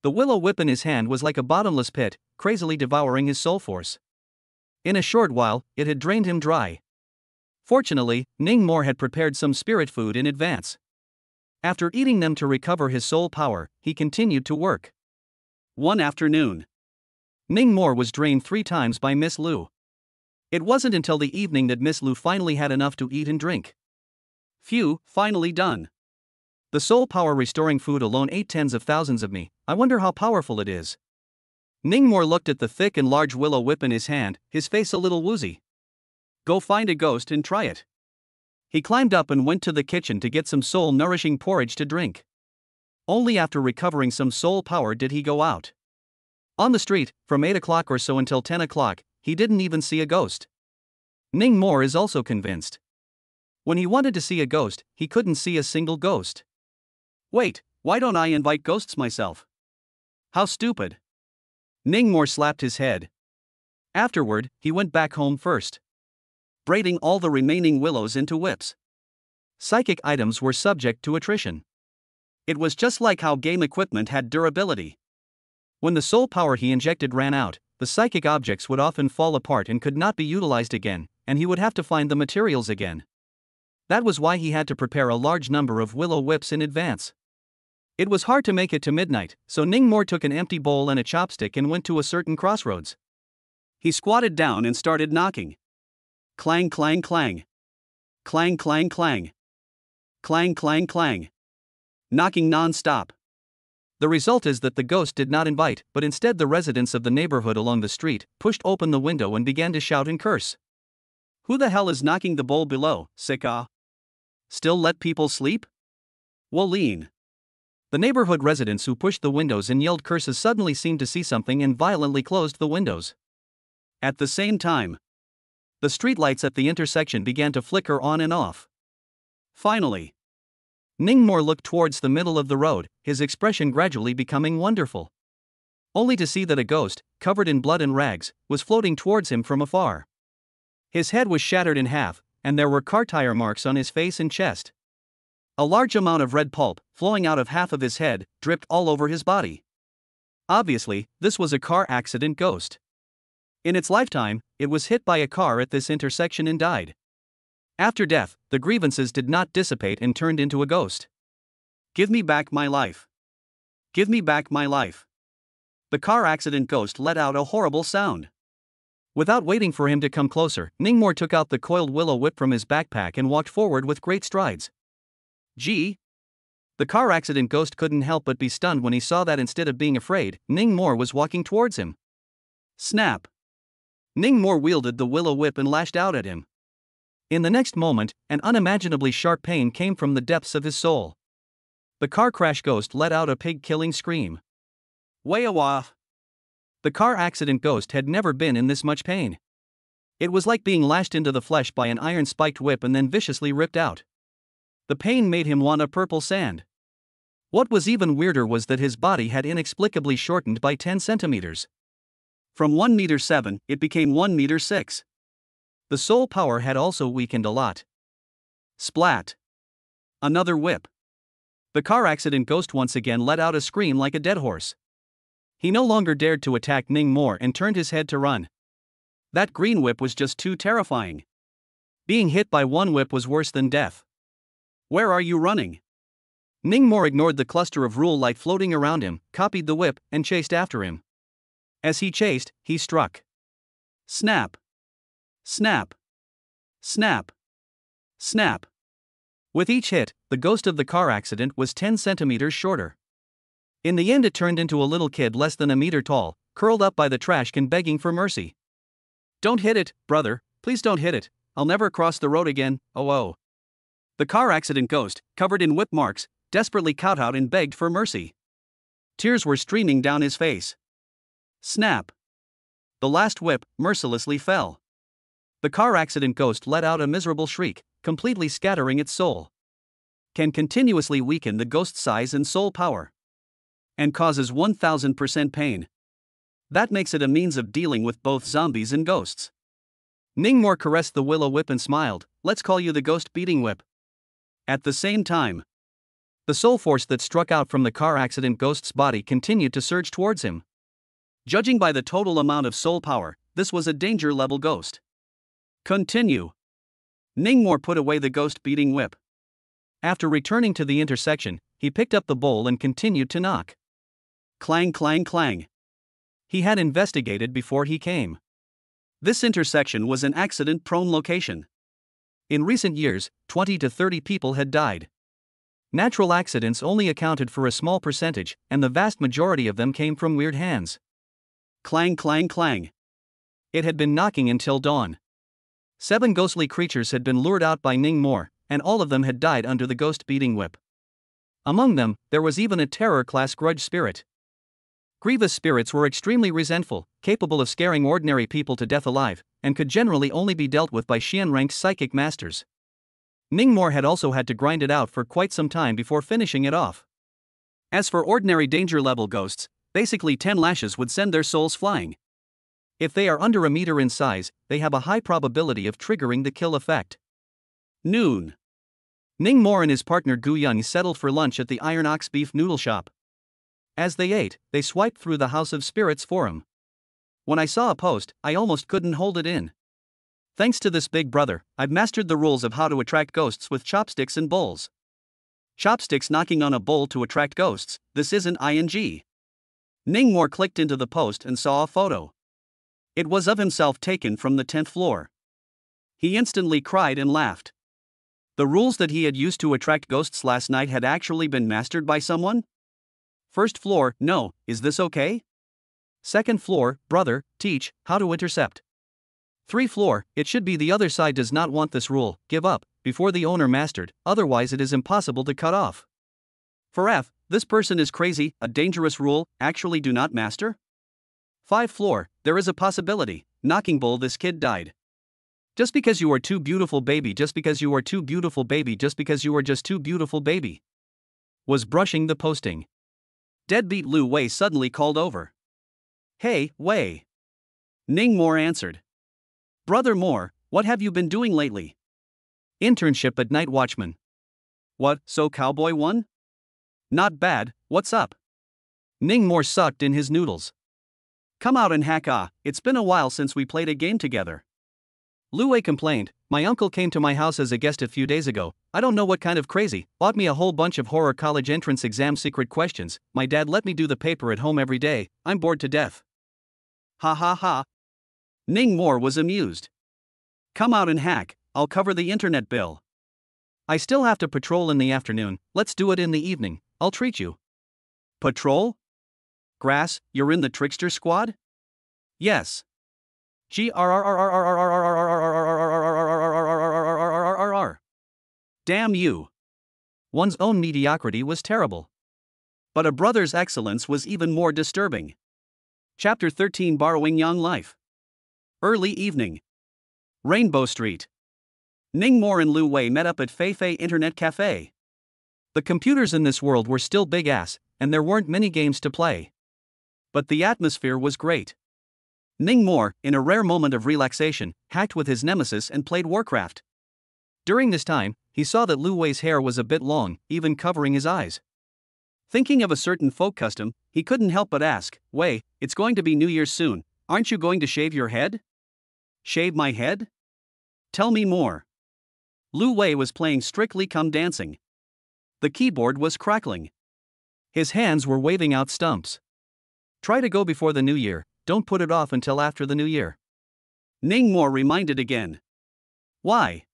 The willow whip in his hand was like a bottomless pit, crazily devouring his soul force. In a short while, it had drained him dry. Fortunately, Ningmore had prepared some spirit food in advance. After eating them to recover his soul power, he continued to work. One afternoon, Ningmore was drained 3 times by Miss Lu. It wasn't until the evening that Miss Lu finally had enough to eat and drink. Phew, finally done. The soul power restoring food alone ate tens of thousands of me, I wonder how powerful it is. Ningmore looked at the thick and large willow whip in his hand, his face a little woozy. Go find a ghost and try it. He climbed up and went to the kitchen to get some soul-nourishing porridge to drink. Only after recovering some soul power did he go out. On the street, from 8 o'clock or so until 10 o'clock, he didn't even see a ghost. Ningmore is also convinced. When he wanted to see a ghost, he couldn't see a single ghost. Wait, why don't I invite ghosts myself? How stupid. Ningmore slapped his head. Afterward, he went back home first, braiding all the remaining willows into whips. Psychic items were subject to attrition. It was just like how game equipment had durability. When the soul power he injected ran out, the psychic objects would often fall apart and could not be utilized again, and he would have to find the materials again. That was why he had to prepare a large number of willow whips in advance. It was hard to make it to midnight, so Ningmore took an empty bowl and a chopstick and went to a certain crossroads. He squatted down and started knocking. Clang clang clang. Clang clang clang. Clang clang clang. Knocking non-stop. The result is that the ghost did not invite, but instead the residents of the neighborhood along the street pushed open the window and began to shout and curse. Who the hell is knocking the bowl below, sicka? Still let people sleep? Wolene. The neighborhood residents who pushed the windows and yelled curses suddenly seemed to see something and violently closed the windows. At the same time, the streetlights at the intersection began to flicker on and off. Finally, Ningmore looked towards the middle of the road, his expression gradually becoming wonderful. Only to see that a ghost, covered in blood and rags, was floating towards him from afar. His head was shattered in half, and there were car tire marks on his face and chest. A large amount of red pulp, flowing out of half of his head, dripped all over his body. Obviously, this was a car accident ghost. In its lifetime, it was hit by a car at this intersection and died. After death, the grievances did not dissipate and turned into a ghost. Give me back my life. Give me back my life. The car accident ghost let out a horrible sound. Without waiting for him to come closer, Ningmore took out the coiled willow whip from his backpack and walked forward with great strides. Gee! The car accident ghost couldn't help but be stunned when he saw that instead of being afraid, Ningmore was walking towards him. Snap! Ningmore wielded the willow whip and lashed out at him. In the next moment, an unimaginably sharp pain came from the depths of his soul. The car crash ghost let out a pig-killing scream. Way-a-wah! The car accident ghost had never been in this much pain. It was like being lashed into the flesh by an iron-spiked whip and then viciously ripped out. The pain made him want a purple sand. What was even weirder was that his body had inexplicably shortened by 10 centimeters. From 1.7 meters, it became 1.6 meters. The soul power had also weakened a lot. Splat. Another whip. The car accident ghost once again let out a scream like a dead horse. He no longer dared to attack Ning Mor and turned his head to run. That green whip was just too terrifying. Being hit by one whip was worse than death. Where are you running? Ning Mor ignored the cluster of rule light floating around him, copied the whip, and chased after him. As he chased, he struck. Snap. Snap. Snap. Snap. With each hit, the ghost of the car accident was 10 centimeters shorter. In the end, it turned into a little kid less than a meter tall, curled up by the trash can begging for mercy. Don't hit it, brother, please don't hit it, I'll never cross the road again, oh. The car accident ghost, covered in whip marks, desperately kowtowed and begged for mercy. Tears were streaming down his face. Snap. The last whip mercilessly fell. The car accident ghost let out a miserable shriek, completely scattering its soul. Can continuously weaken the ghost's size and soul power. And causes 1000% pain. That makes it a means of dealing with both zombies and ghosts. Ning Mor caressed the willow whip and smiled, let's call you the ghost beating whip. At the same time, the soul force that struck out from the car accident ghost's body continued to surge towards him. Judging by the total amount of soul power, this was a danger level ghost. Continue. Ning Mor put away the ghost beating whip. After returning to the intersection, he picked up the bowl and continued to knock. Clang, clang, clang. He had investigated before he came. This intersection was an accident-prone location. In recent years, 20 to 30 people had died. Natural accidents only accounted for a small percentage, and the vast majority of them came from weird hands. Clang, clang, clang. It had been knocking until dawn. 7 ghostly creatures had been lured out by Ning Mor, and all of them had died under the ghost beating whip. Among them, there was even a terror-class grudge spirit. Grievous spirits were extremely resentful, capable of scaring ordinary people to death alive, and could generally only be dealt with by Xian-ranked psychic masters. Ning Mor had also had to grind it out for quite some time before finishing it off. As for ordinary danger-level ghosts, basically 10 lashes would send their souls flying. If they are under a meter in size, they have a high probability of triggering the kill effect. Noon. Ning Mor and his partner Gu Yun settled for lunch at the Iron Ox beef noodle shop. As they ate, they swiped through the House of Spirits forum. When I saw a post, I almost couldn't hold it in. Thanks to this big brother, I've mastered the rules of how to attract ghosts with chopsticks and bowls. Chopsticks knocking on a bowl to attract ghosts, this isn't ing. Ning Mor clicked into the post and saw a photo. It was of himself taken from the 10th floor. He instantly cried and laughed. The rules that he had used to attract ghosts last night had actually been mastered by someone? First floor, no, is this okay? Second floor, brother, teach how to intercept. 3 floor, it should be the other side does not want this rule, give up, before the owner mastered, otherwise it is impossible to cut off. For F, this person is crazy, a dangerous rule, actually do not master? 5 floor, there is a possibility, knocking bowl this kid died. Just because you are too beautiful baby, just because you are too beautiful baby, just because you are just too beautiful baby. Was brushing the posting. Deadbeat Lu Wei suddenly called over. Hey, Wei. Ning Mor answered. Brother Mor, what have you been doing lately? Internship at Night Watchman. What, so Cowboy 1? Not bad, what's up? Ning Mor sucked in his noodles. Come out and hack it's been a while since we played a game together. Lu Wei complained, my uncle came to my house as a guest a few days ago, I don't know what kind of crazy, bought me a whole bunch of horror college entrance exam secret questions, my dad let me do the paper at home every day, I'm bored to death. Ha ha ha. Ning Mor was amused. Come out and hack, I'll cover the internet bill. I still have to patrol in the afternoon, let's do it in the evening, I'll treat you. Patrol? Grass, you're in the trickster squad? Yes. Damn you. One's own mediocrity was terrible. But a brother's excellence was even more disturbing. Chapter 13 Borrowing Young Life. Early evening. Rainbow Street. Ning Mor and Lu Wei met up at Fei Fei Internet Cafe. The computers in this world were still big ass, and there weren't many games to play. But the atmosphere was great. Ning Mor, in a rare moment of relaxation, hacked with his nemesis and played Warcraft. During this time, he saw that Lu Wei's hair was a bit long, even covering his eyes. Thinking of a certain folk custom, he couldn't help but ask, Wei, it's going to be New Year's soon, aren't you going to shave your head? Shave my head? Tell me more. Lu Wei was playing Strictly Come Dancing. The keyboard was crackling. His hands were waving out stumps. Try to go before the new year, don't put it off until after the new year. Ning Mo reminded again. Why?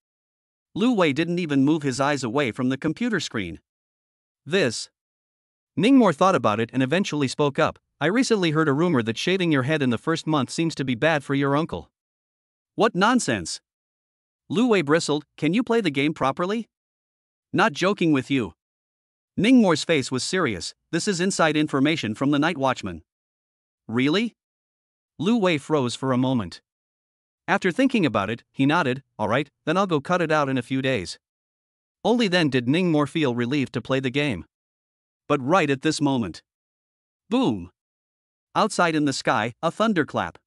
Lu Wei didn't even move his eyes away from the computer screen. This. Ning Mo thought about it and eventually spoke up. I recently heard a rumor that shaving your head in the first month seems to be bad for your uncle. What nonsense! Lu Wei bristled, can you play the game properly? Not joking with you. Ning Mo's face was serious, this is inside information from the Night Watchman. Really? Lu Wei froze for a moment. After thinking about it, he nodded, alright, then I'll go cut it out in a few days. Only then did Ning Mo feel relieved to play the game. But right at this moment. Boom! Outside in the sky, a thunderclap.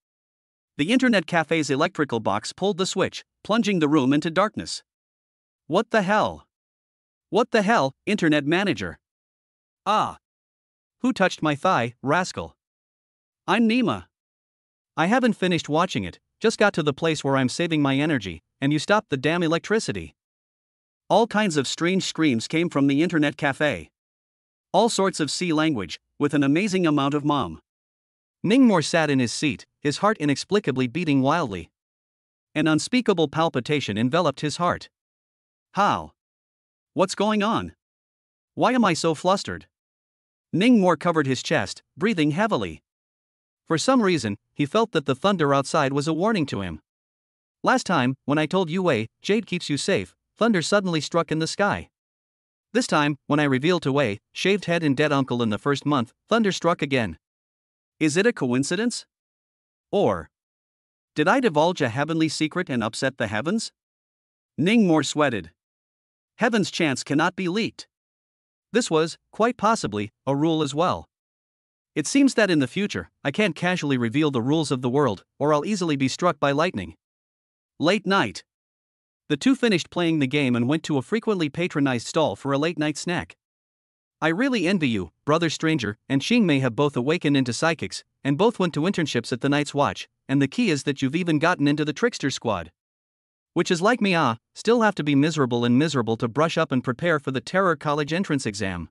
The internet cafe's electrical box pulled the switch, plunging the room into darkness. What the hell? What the hell, internet manager? Ah! Who touched my thigh, rascal? I'm Nima. I haven't finished watching it, just got to the place where I'm saving my energy, and you stopped the damn electricity. All kinds of strange screams came from the internet cafe. All sorts of C language, with an amazing amount of mom. Ning Mo sat in his seat, his heart inexplicably beating wildly. An unspeakable palpitation enveloped his heart. How? What's going on? Why am I so flustered? Ning Mo covered his chest, breathing heavily. For some reason, he felt that the thunder outside was a warning to him. Last time, when I told Yue Wei, Jade keeps you safe, thunder suddenly struck in the sky. This time, when I revealed to Wei, shaved head and dead uncle in the first month, thunder struck again. Is it a coincidence? Or did I divulge a heavenly secret and upset the heavens? Ning Mo sweated. Heaven's chance cannot be leaked. This was, quite possibly, a rule as well. It seems that in the future, I can't casually reveal the rules of the world, or I'll easily be struck by lightning. Late night. The two finished playing the game and went to a frequently patronized stall for a late-night snack. I really envy you, brother stranger, and Xing Mei have both awakened into psychics, and both went to internships at the Night's Watch, and the key is that you've even gotten into the trickster squad. Which is like me, still have to be miserable to brush up and prepare for the Terror College entrance exam.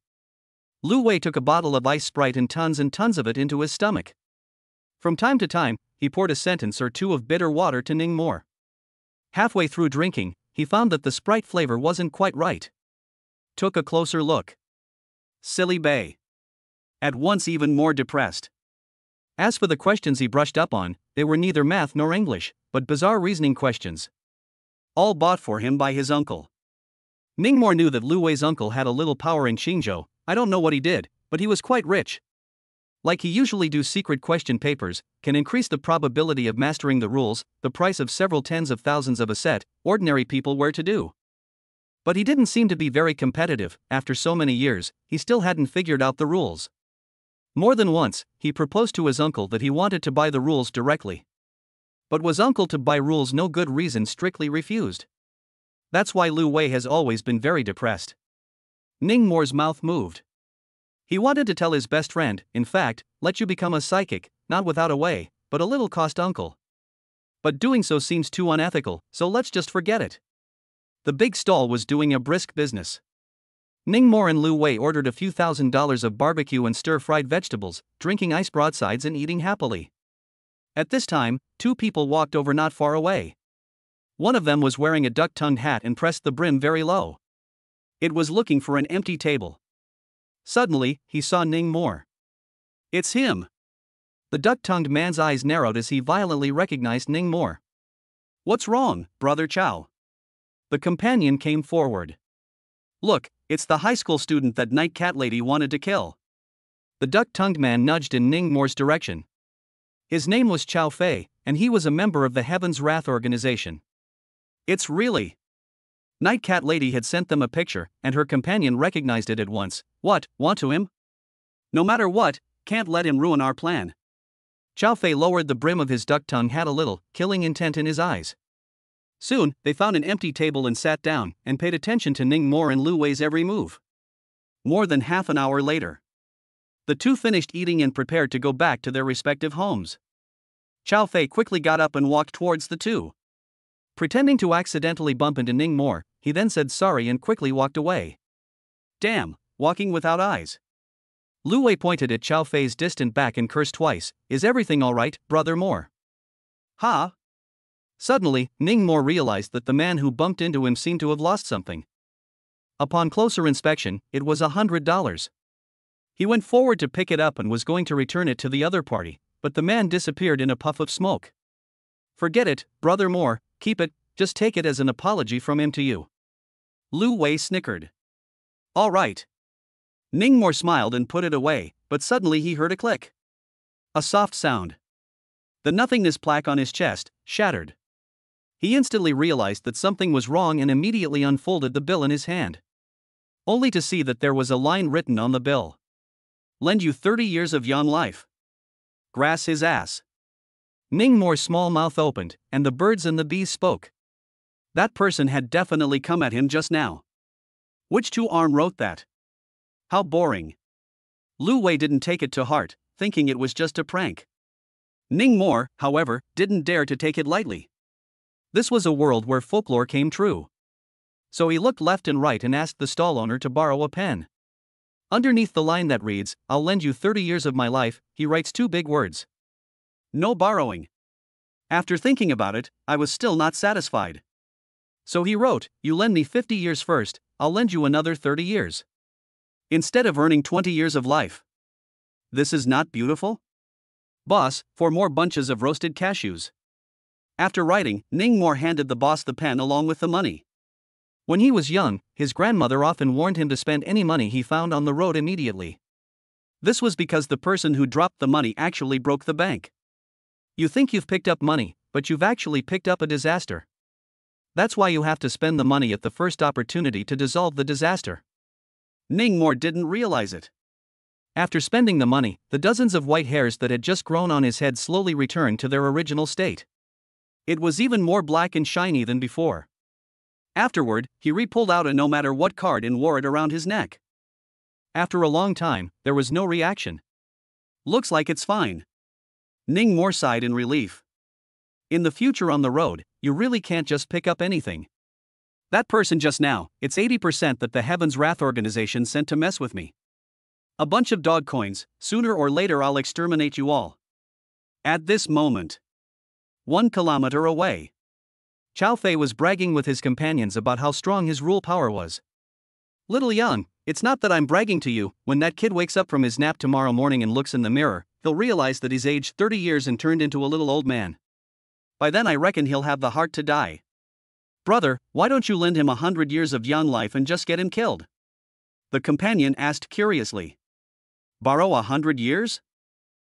Lu Wei took a bottle of ice Sprite and tons of it into his stomach. From time to time, he poured a sentence or two of bitter water to Ning Mo. Halfway through drinking, he found that the Sprite flavor wasn't quite right. Took a closer look. Silly Bay. At once even more depressed. As for the questions he brushed up on, they were neither math nor English, but bizarre reasoning questions. All bought for him by his uncle. Ning Mo knew that Lu Wei's uncle had a little power in Qingzhou. I don't know what he did, but he was quite rich. Like he usually do secret question papers, can increase the probability of mastering the rules, the price of several tens of thousands of a set, ordinary people where to do. But he didn't seem to be very competitive, after so many years, he still hadn't figured out the rules. More than once, he proposed to his uncle that he wanted to buy the rules directly. But was uncle to buy rules no good reason strictly refused. That's why Lu Wei has always been very depressed. Ning Mo's mouth moved. He wanted to tell his best friend, in fact, let you become a psychic, not without a way, but a little cost uncle. But doing so seems too unethical, so let's just forget it. The big stall was doing a brisk business. Ning Mo and Lu Wei ordered a few $1,000s of barbecue and stir-fried vegetables, drinking ice broadsides and eating happily. At this time, two people walked over not far away. One of them was wearing a duck-tongued hat and pressed the brim very low. It was looking for an empty table. Suddenly, he saw Ning Mo. It's him. The duck-tongued man's eyes narrowed as he violently recognized Ning Mo. What's wrong, Brother Chow? The companion came forward. Look, it's the high school student that Night Cat Lady wanted to kill. The duck-tongued man nudged in Ning Mo's direction. His name was Chow Fei, and he was a member of the Heaven's Wrath organization. It's really. Night Cat Lady had sent them a picture, and her companion recognized it at once. What, want to him? No matter what, can't let him ruin our plan. Chow Fei lowered the brim of his duck-tongued hat a little, killing intent in his eyes. Soon, they found an empty table and sat down, and paid attention to Ning Mo and Lu Wei's every move. More than half an hour later, the two finished eating and prepared to go back to their respective homes. Chow Fei quickly got up and walked towards the two. Pretending to accidentally bump into Ning Mo, he then said sorry and quickly walked away. Damn, walking without eyes. Lu Wei pointed at Chow Fei's distant back and cursed twice, "Is everything alright, Brother Mo?" Ha! Suddenly, Ning Mo realized that the man who bumped into him seemed to have lost something. Upon closer inspection, it was $100. He went forward to pick it up and was going to return it to the other party, but the man disappeared in a puff of smoke. "Forget it, Brother Mo, keep it, just take it as an apology from him to you." Lu Wei snickered. "All right." Ning Mo smiled and put it away, but suddenly he heard a click. A soft sound. The nothingness plaque on his chest shattered. He instantly realized that something was wrong and immediately unfolded the bill in his hand. Only to see that there was a line written on the bill. "Lend you 30 years of young life. Grass his ass." Ning Mo's small mouth opened, and the birds and the bees spoke. That person had definitely come at him just now. Which two-arm wrote that? How boring. Lu Wei didn't take it to heart, thinking it was just a prank. Ning Mo, however, didn't dare to take it lightly. This was a world where folklore came true. So he looked left and right and asked the stall owner to borrow a pen. Underneath the line that reads, "I'll lend you 30 years of my life," he writes two big words. No borrowing. After thinking about it, I was still not satisfied. So he wrote, "You lend me 50 years first, I'll lend you another 30 years. Instead of earning 20 years of life. This is not beautiful? Boss, for more bunches of roasted cashews." After writing, Ning Mo handed the boss the pen along with the money. When he was young, his grandmother often warned him to spend any money he found on the road immediately. This was because the person who dropped the money actually broke the bank. You think you've picked up money, but you've actually picked up a disaster. That's why you have to spend the money at the first opportunity to dissolve the disaster. Ning Mo didn't realize it. After spending the money, the dozens of white hairs that had just grown on his head slowly returned to their original state. It was even more black and shiny than before. Afterward, he re-pulled out a no matter what card and wore it around his neck. After a long time, there was no reaction. Looks like it's fine. Ning Mo sighed in relief. In the future on the road, you really can't just pick up anything. That person just now, it's 80% that the Heaven's Wrath organization sent to mess with me. A bunch of dog coins, sooner or later I'll exterminate you all. At this moment. 1 kilometer away. Chow Fei was bragging with his companions about how strong his rule power was. "Little Yang, it's not that I'm bragging to you, when that kid wakes up from his nap tomorrow morning and looks in the mirror, he'll realize that he's aged 30 years and turned into a little old man. By then I reckon he'll have the heart to die. Brother, why don't you lend him 100 years of young life and just get him killed?" The companion asked curiously. "Borrow 100 years?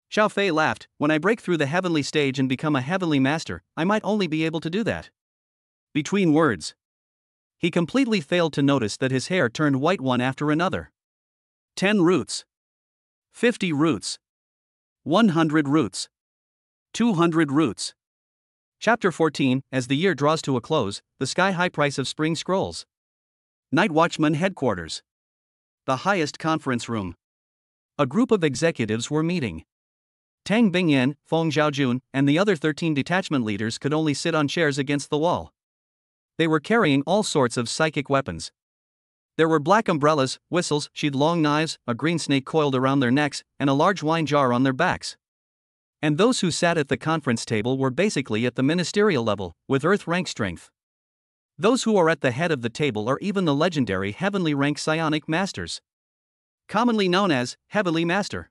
Chow Fei laughed, "When I break through the heavenly stage and become a heavenly master, I might only be able to do that." Between words, he completely failed to notice that his hair turned white one after another. 10 roots. 50 roots. 100 roots. 200 roots. Chapter 14, as the year draws to a close, the sky-high price of spring scrolls. Night Watchman Headquarters. The highest conference room. A group of executives were meeting. Tang Bingyan, Feng Zhaojun, and the other 13 detachment leaders could only sit on chairs against the wall. They were carrying all sorts of psychic weapons. There were black umbrellas, whistles, sheathed long knives, a green snake coiled around their necks, and a large wine jar on their backs. And those who sat at the conference table were basically at the ministerial level, with Earth rank strength. Those who are at the head of the table are even the legendary heavenly rank psionic masters. Commonly known as Heavenly Master.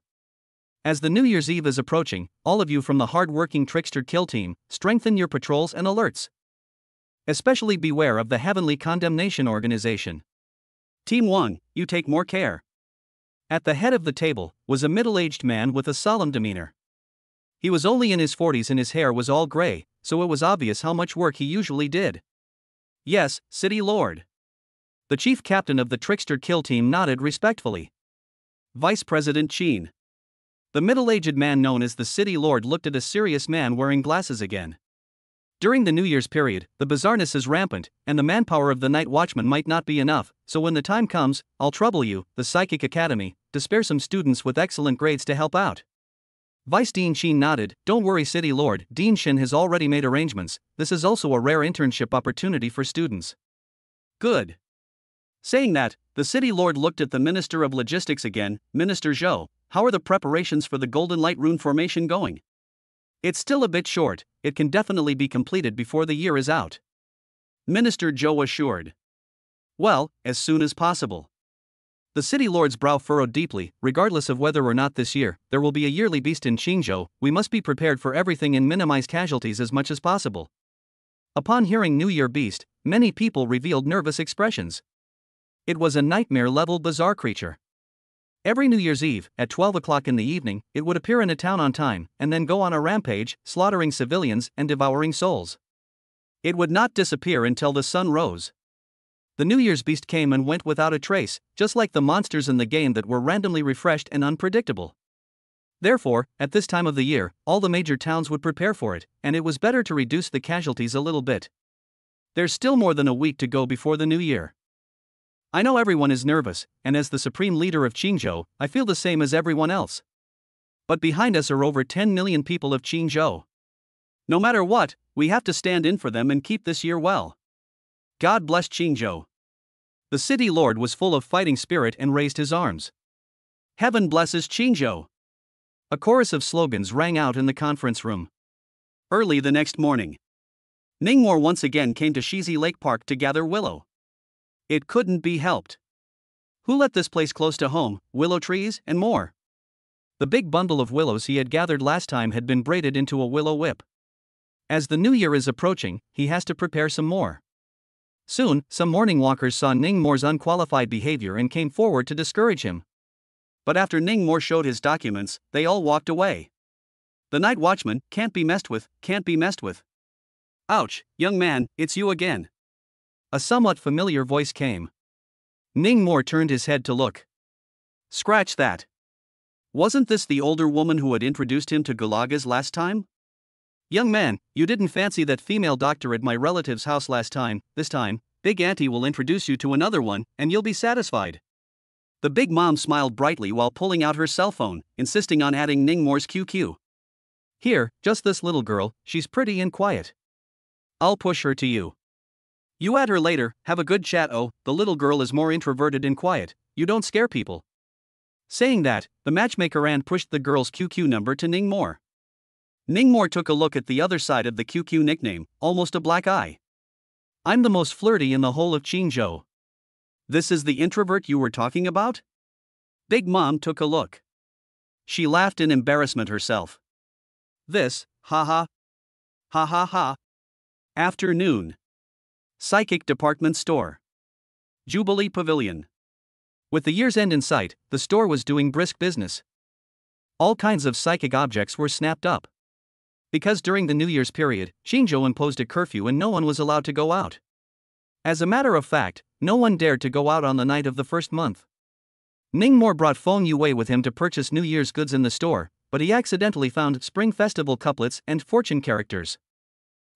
As the New Year's Eve is approaching, all of you from the hard-working Trickster Kill Team, strengthen your patrols and alerts. Especially beware of the Heavenly Condemnation Organization. Team 1, you take more care. At the head of the table was a middle-aged man with a solemn demeanor. He was only in his 40s and his hair was all gray, so it was obvious how much work he usually did. "Yes, City Lord." The chief captain of the Trickster Kill Team nodded respectfully. Vice President Qin. The middle-aged man known as the City Lord looked at a serious man wearing glasses again. During the New Year's period, the bizarreness is rampant, and the manpower of the night watchman might not be enough, so when the time comes, I'll trouble you, the Psychic Academy, to spare some students with excellent grades to help out. Vice Dean Sheen nodded. Don't worry, City Lord, Dean Shin has already made arrangements. This is also a rare internship opportunity for students. Good. Saying that, the City Lord looked at the Minister of Logistics again. Minister Zhou, how are the preparations for the Golden Light Rune formation going? It's still a bit short, it can definitely be completed before the year is out. Minister Zhou assured. Well, as soon as possible. The City Lord's brow furrowed deeply. Regardless of whether or not this year there will be a yearly beast in Qingzhou, we must be prepared for everything and minimize casualties as much as possible. Upon hearing New Year beast, many people revealed nervous expressions. It was a nightmare-level bizarre creature. Every New Year's Eve, at 12 o'clock in the evening, it would appear in a town on time, and then go on a rampage, slaughtering civilians and devouring souls. It would not disappear until the sun rose. The New Year's beast came and went without a trace, just like the monsters in the game that were randomly refreshed and unpredictable. Therefore, at this time of the year, all the major towns would prepare for it, and it was better to reduce the casualties a little bit. There's still more than a week to go before the new year. I know everyone is nervous, and as the supreme leader of Qingzhou, I feel the same as everyone else. But behind us are over 10 million people of Qingzhou. No matter what, we have to stand in for them and keep this year well. God bless Qingzhou. The City Lord was full of fighting spirit and raised his arms. Heaven blesses Qingzhou. A chorus of slogans rang out in the conference room. Early the next morning, Ningmore once again came to Shizi Lake Park to gather willow. It couldn't be helped. Who let this place close to home, willow trees and more? The big bundle of willows he had gathered last time had been braided into a willow whip. As the new year is approaching, he has to prepare some more. Soon, some morning walkers saw Ningmore's unqualified behavior and came forward to discourage him. But after Ningmore showed his documents, they all walked away. The night watchman can't be messed with, can't be messed with. Ouch, young man, it's you again. A somewhat familiar voice came. Ningmore turned his head to look. Scratch that. Wasn't this the older woman who had introduced him to Gulagas last time? Young man, you didn't fancy that female doctor at my relative's house last time. This time, Big Auntie will introduce you to another one, and you'll be satisfied. The big mom smiled brightly while pulling out her cell phone, insisting on adding Ningmore's QQ. Here, just this little girl, she's pretty and quiet. I'll push her to you. You add her later, have a good chat. Oh, the little girl is more introverted and quiet, you don't scare people. Saying that, the matchmaker Ann pushed the girl's QQ number to Ningmore. Ningmore took a look at the other side of the QQ nickname, almost a black eye. I'm the most flirty in the whole of Qingzhou. This is the introvert you were talking about? Big Mom took a look. She laughed in embarrassment herself. This, ha ha. Afternoon. Psychic Department Store. Jubilee Pavilion. With the year's end in sight, the store was doing brisk business. All kinds of psychic objects were snapped up. Because during the New Year's period, Qingzhou imposed a curfew and no one was allowed to go out. As a matter of fact, no one dared to go out on the night of the first month. Ningmore brought Feng Yue with him to purchase New Year's goods in the store, but he accidentally found Spring Festival couplets and fortune characters.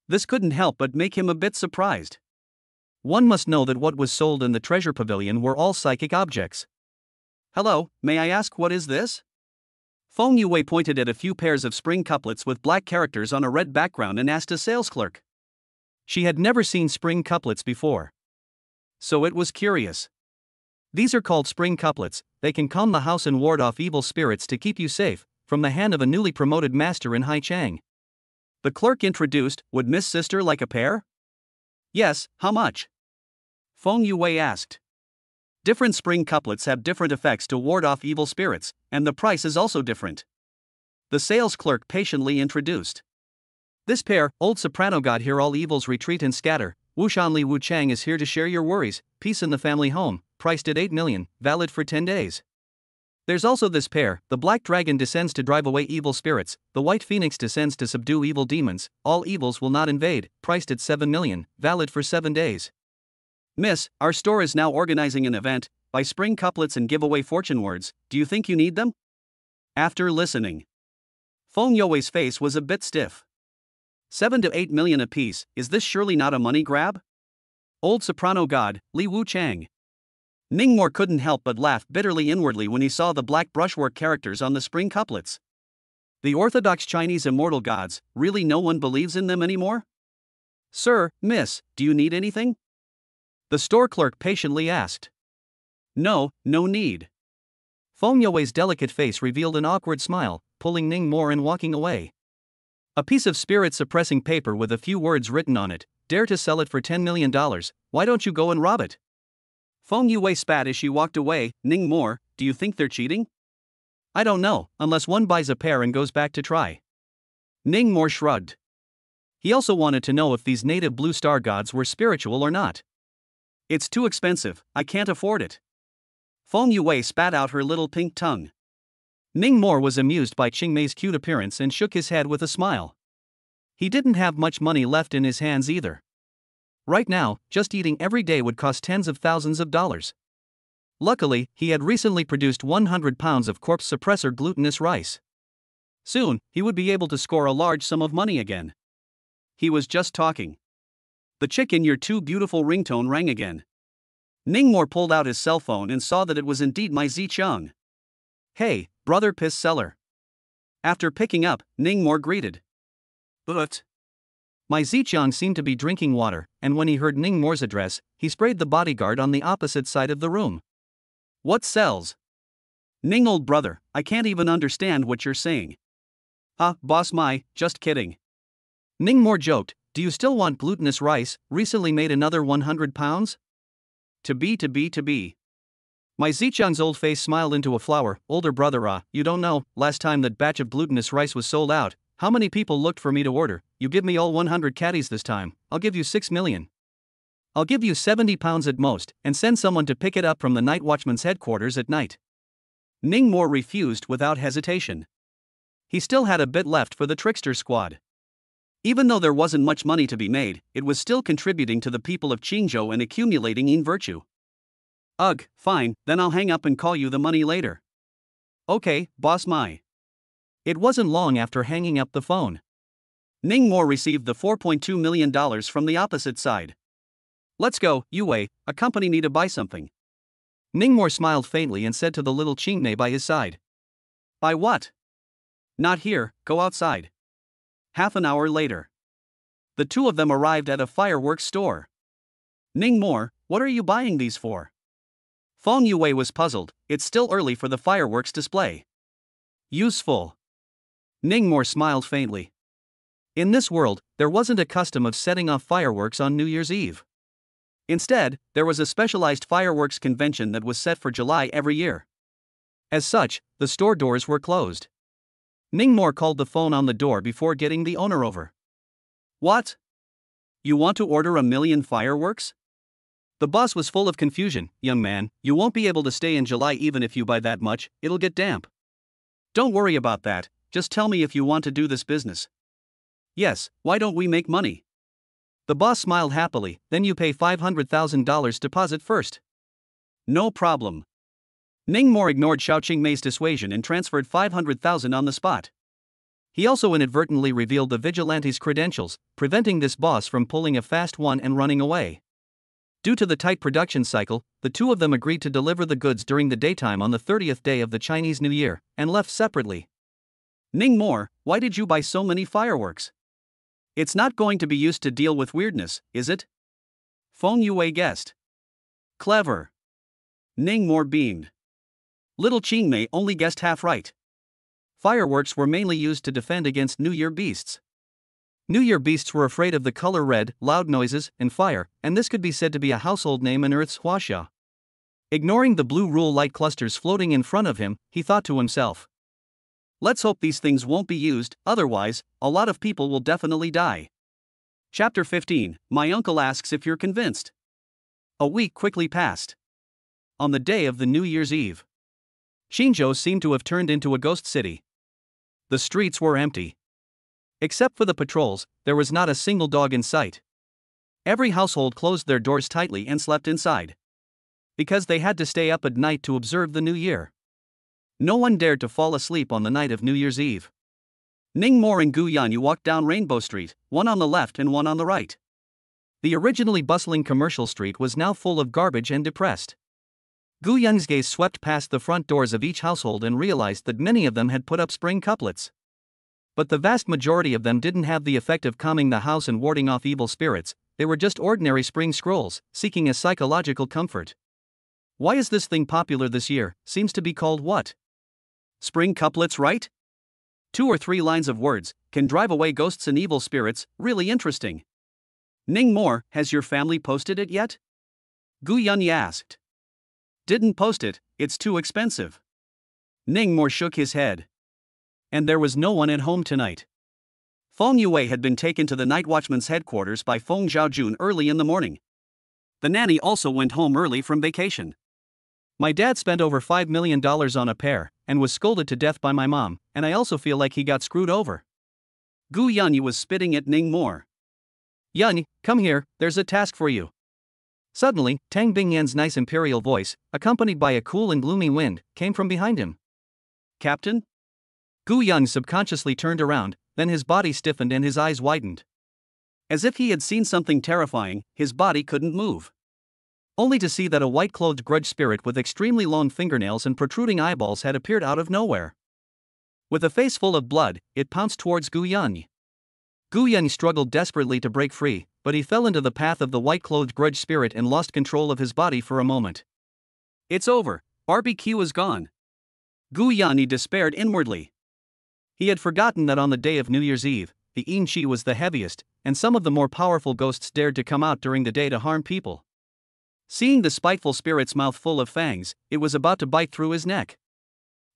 This couldn't help but make him a bit surprised. One must know that what was sold in the treasure pavilion were all psychic objects. Hello, may I ask what is this? Feng Yue pointed at a few pairs of spring couplets with black characters on a red background and asked a sales clerk. She had never seen spring couplets before. So it was curious. These are called spring couplets. They can calm the house and ward off evil spirits to keep you safe, from the hand of a newly promoted master in Haichang. The clerk introduced, would Miss Sister like a pair? Yes, how much? Feng Yue asked. Different spring couplets have different effects to ward off evil spirits, and the price is also different. The sales clerk patiently introduced. This pair, old soprano god here all evils retreat and scatter, Wushanli Wu Chang is here to share your worries, peace in the family home, priced at 8 million, valid for 10 days. There's also this pair, the black dragon descends to drive away evil spirits, the white phoenix descends to subdue evil demons, all evils will not invade, priced at 7 million, valid for 7 days. Miss, our store is now organizing an event, buy spring couplets and give away fortune words, do you think you need them? After listening, Feng Yue's face was a bit stiff. 7 to 8 million apiece, is this surely not a money grab? Old soprano god, Li Wu Chang. Ningmore couldn't help but laugh bitterly inwardly when he saw the black brushwork characters on the spring couplets. The orthodox Chinese immortal gods, really no one believes in them anymore? Sir, miss, do you need anything? The store clerk patiently asked. No, no need. Feng You's delicate face revealed an awkward smile, pulling Ningmore and walking away. A piece of spirit-suppressing paper with a few words written on it, dare to sell it for $10 million, why don't you go and rob it? Feng Yue spat as she walked away. Ningmore, do you think they're cheating? I don't know, unless one buys a pair and goes back to try. Ningmore shrugged. He also wanted to know if these native blue star gods were spiritual or not. It's too expensive, I can't afford it. Feng Yue spat out her little pink tongue. Ningmore was amused by Qingmei's cute appearance and shook his head with a smile. He didn't have much money left in his hands either. Right now, just eating every day would cost tens of thousands of dollars. Luckily, he had recently produced 100 pounds of corpse suppressor glutinous rice. Soon, he would be able to score a large sum of money again. He was just talking. The chick in your too beautiful ringtone rang again. Ningmore pulled out his cell phone and saw that it was indeed my Zicheng. Hey, brother piss seller. After picking up, Ningmore greeted. But my Zicheng seemed to be drinking water, and when he heard Ningmore's address, he sprayed the bodyguard on the opposite side of the room. What sells? Ning old brother, I can't even understand what you're saying. Boss Mai, just kidding. Ningmore joked, do you still want glutinous rice, recently made another 100 pounds? To be. My Zicheng's old face smiled into a flower. Older brother, you don't know, last time that batch of glutinous rice was sold out, how many people looked for me to order? You give me all 100 caddies this time, I'll give you 6 million. I'll give you 70 pounds at most, and send someone to pick it up from the night watchman's headquarters at night. Ningmore refused without hesitation. He still had a bit left for the trickster squad. Even though there wasn't much money to be made, it was still contributing to the people of Qingzhou and accumulating in virtue. Ugh, fine, then I'll hang up and call you the money later. Okay, boss Mai. It wasn't long after hanging up the phone. Ningmore received the $4.2 million from the opposite side. Let's go, Yue, accompany me to buy something. Ningmore smiled faintly and said to the little Qingmei by his side. Buy what? Not here, go outside. Half an hour later. The two of them arrived at a fireworks store. Ningmore, what are you buying these for? Feng Yue was puzzled, it's still early for the fireworks display. Useful. Ningmore smiled faintly. In this world, there wasn't a custom of setting off fireworks on New Year's Eve. Instead, there was a specialized fireworks convention that was set for July every year. As such, the store doors were closed. Ningmore called the phone on the door before getting the owner over. What? You want to order 1 million fireworks? The boss was full of confusion. Young man, you won't be able to stay in July even if you buy that much, it'll get damp. Don't worry about that, just tell me if you want to do this business. Yes, why don't we make money? The boss smiled happily, then you pay $500,000 deposit first. No problem. Ningmore ignored Xiao Qingmei's dissuasion and transferred $500,000 on the spot. He also inadvertently revealed the vigilante's credentials, preventing this boss from pulling a fast one and running away. Due to the tight production cycle, the two of them agreed to deliver the goods during the daytime on the 30th day of the Chinese New Year, and left separately. Ningmore, why did you buy so many fireworks? It's not going to be used to deal with weirdness, is it? Feng Yue guessed. Clever. Ningmore beamed. Little Qingmei only guessed half right. Fireworks were mainly used to defend against New Year beasts. New Year beasts were afraid of the color red, loud noises, and fire, and this could be said to be a household name in Earth's Huaxia. Ignoring the blue rule light clusters floating in front of him, he thought to himself. Let's hope these things won't be used, otherwise, a lot of people will definitely die. Chapter 15, My Uncle Asks If You're Convinced. A week quickly passed. On the day of the New Year's Eve, Qingzhou seemed to have turned into a ghost city. The streets were empty. Except for the patrols, there was not a single dog in sight. Every household closed their doors tightly and slept inside. Because they had to stay up at night to observe the new year. No one dared to fall asleep on the night of New Year's Eve. Ningmore and Gu Yanyu walked down Rainbow Street, one on the left and one on the right. The originally bustling commercial street was now full of garbage and depressed. Gu Yang's gaze swept past the front doors of each household and realized that many of them had put up spring couplets. But the vast majority of them didn't have the effect of calming the house and warding off evil spirits. They were just ordinary spring scrolls, seeking a psychological comfort. Why is this thing popular this year? Seems to be called what? Spring couplets, right? 2 or 3 lines of words can drive away ghosts and evil spirits. Really interesting. Ningmore, has your family posted it yet? Gu Yanyu asked. Didn't post it, it's too expensive. Ningmore shook his head. And there was no one at home tonight. Feng Yue had been taken to the night watchman's headquarters by Feng Zhaojun early in the morning. The nanny also went home early from vacation. My dad spent over $5 million on a pair, and was scolded to death by my mom, and I also feel like he got screwed over. Gu Yanyu was spitting at Ningmore. Yanyu, come here, there's a task for you. Suddenly, Tang Bingyan's nice imperial voice, accompanied by a cool and gloomy wind, came from behind him. Captain? Gu Yanyu subconsciously turned around, then his body stiffened and his eyes widened. As if he had seen something terrifying, his body couldn't move. Only to see that a white-clothed grudge spirit with extremely long fingernails and protruding eyeballs had appeared out of nowhere. With a face full of blood, it pounced towards Gu Yanyu. Gu Yanyu struggled desperately to break free, but he fell into the path of the white-clothed grudge spirit and lost control of his body for a moment. It's over, BBQ is gone. Gu Yanyu despaired inwardly. He had forgotten that on the day of New Year's Eve, the Yin Qi was the heaviest, and some of the more powerful ghosts dared to come out during the day to harm people. Seeing the spiteful spirit's mouth full of fangs, it was about to bite through his neck.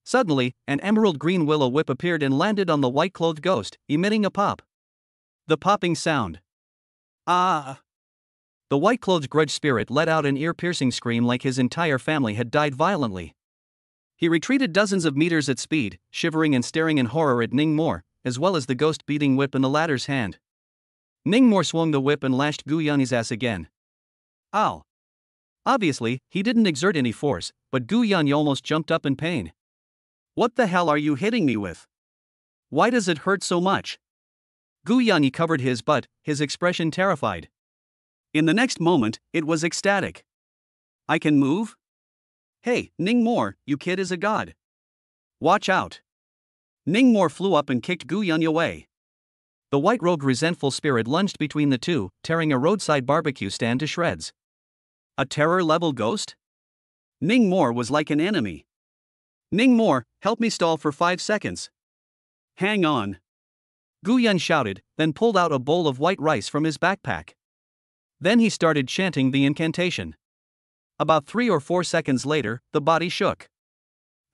Suddenly, an emerald green willow whip appeared and landed on the white-clothed ghost, emitting a pop. The popping sound. Ah! The white-clothed grudge spirit let out an ear-piercing scream like his entire family had died violently. He retreated dozens of meters at speed, shivering and staring in horror at Ningmore, as well as the ghost-beating whip in the latter's hand. Ningmore swung the whip and lashed Gu Yanyu's ass again. Ow! Obviously, he didn't exert any force, but Gu Yanyu almost jumped up in pain. What the hell are you hitting me with? Why does it hurt so much? Gu Yanyu covered his butt, his expression terrified. In the next moment, it was ecstatic. I can move? Hey, Ningmore, you kid is a god. Watch out. Ningmore flew up and kicked Gu Yanyu away. The white-robed resentful spirit lunged between the two, tearing a roadside barbecue stand to shreds. A terror-level ghost? Ningmore was like an enemy. Ningmore, help me stall for 5 seconds. Hang on. Gu Yanyu shouted, then pulled out a bowl of white rice from his backpack. Then he started chanting the incantation. About 3 or 4 seconds later, the body shook.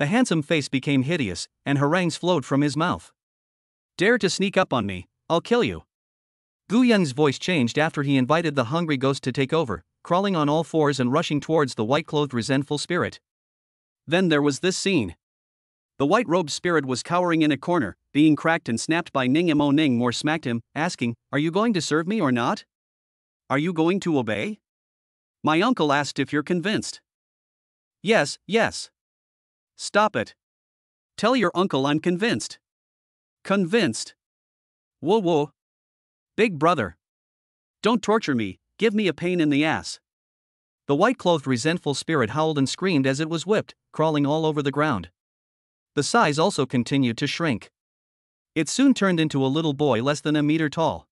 The handsome face became hideous, and harangues flowed from his mouth. Dare to sneak up on me, I'll kill you. Gu Yanyu's voice changed after he invited the hungry ghost to take over, crawling on all fours and rushing towards the white-clothed resentful spirit. Then there was this scene. The white-robed spirit was cowering in a corner, being cracked and snapped by Ningmo. Ningmore smacked him, asking, Are you going to serve me or not? Are you going to obey? My uncle asked if you're convinced. Yes, yes. Stop it. Tell your uncle I'm convinced. Convinced. Whoa whoa. Big brother. Don't torture me, give me a pain in the ass. The white-clothed resentful spirit howled and screamed as it was whipped, crawling all over the ground. The size also continued to shrink. It soon turned into a little boy less than a meter tall.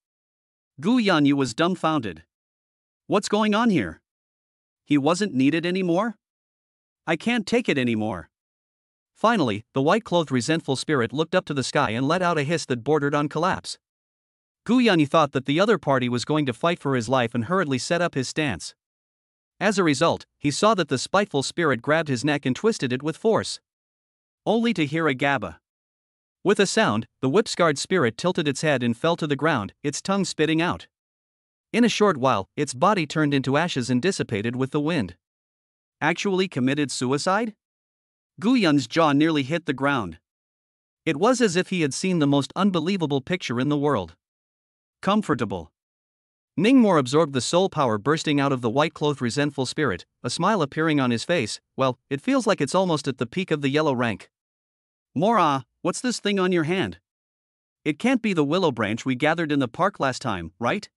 Gu Yanyu was dumbfounded. What's going on here? He wasn't needed anymore? I can't take it anymore. Finally, the white-clothed resentful spirit looked up to the sky and let out a hiss that bordered on collapse. Gu Yanyu thought that the other party was going to fight for his life and hurriedly set up his stance. As a result, he saw that the spiteful spirit grabbed his neck and twisted it with force. Only to hear a gabba. With a sound, the whip-scarred spirit tilted its head and fell to the ground, its tongue spitting out. In a short while, its body turned into ashes and dissipated with the wind. Actually committed suicide? Gu Yanyu's jaw nearly hit the ground. It was as if he had seen the most unbelievable picture in the world. Comfortable. Ningmore absorbed the soul power bursting out of the white-clothed resentful spirit, a smile appearing on his face. Well, it feels like it's almost at the peak of the yellow rank. Mora, what's this thing on your hand? It can't be the willow branch we gathered in the park last time, right?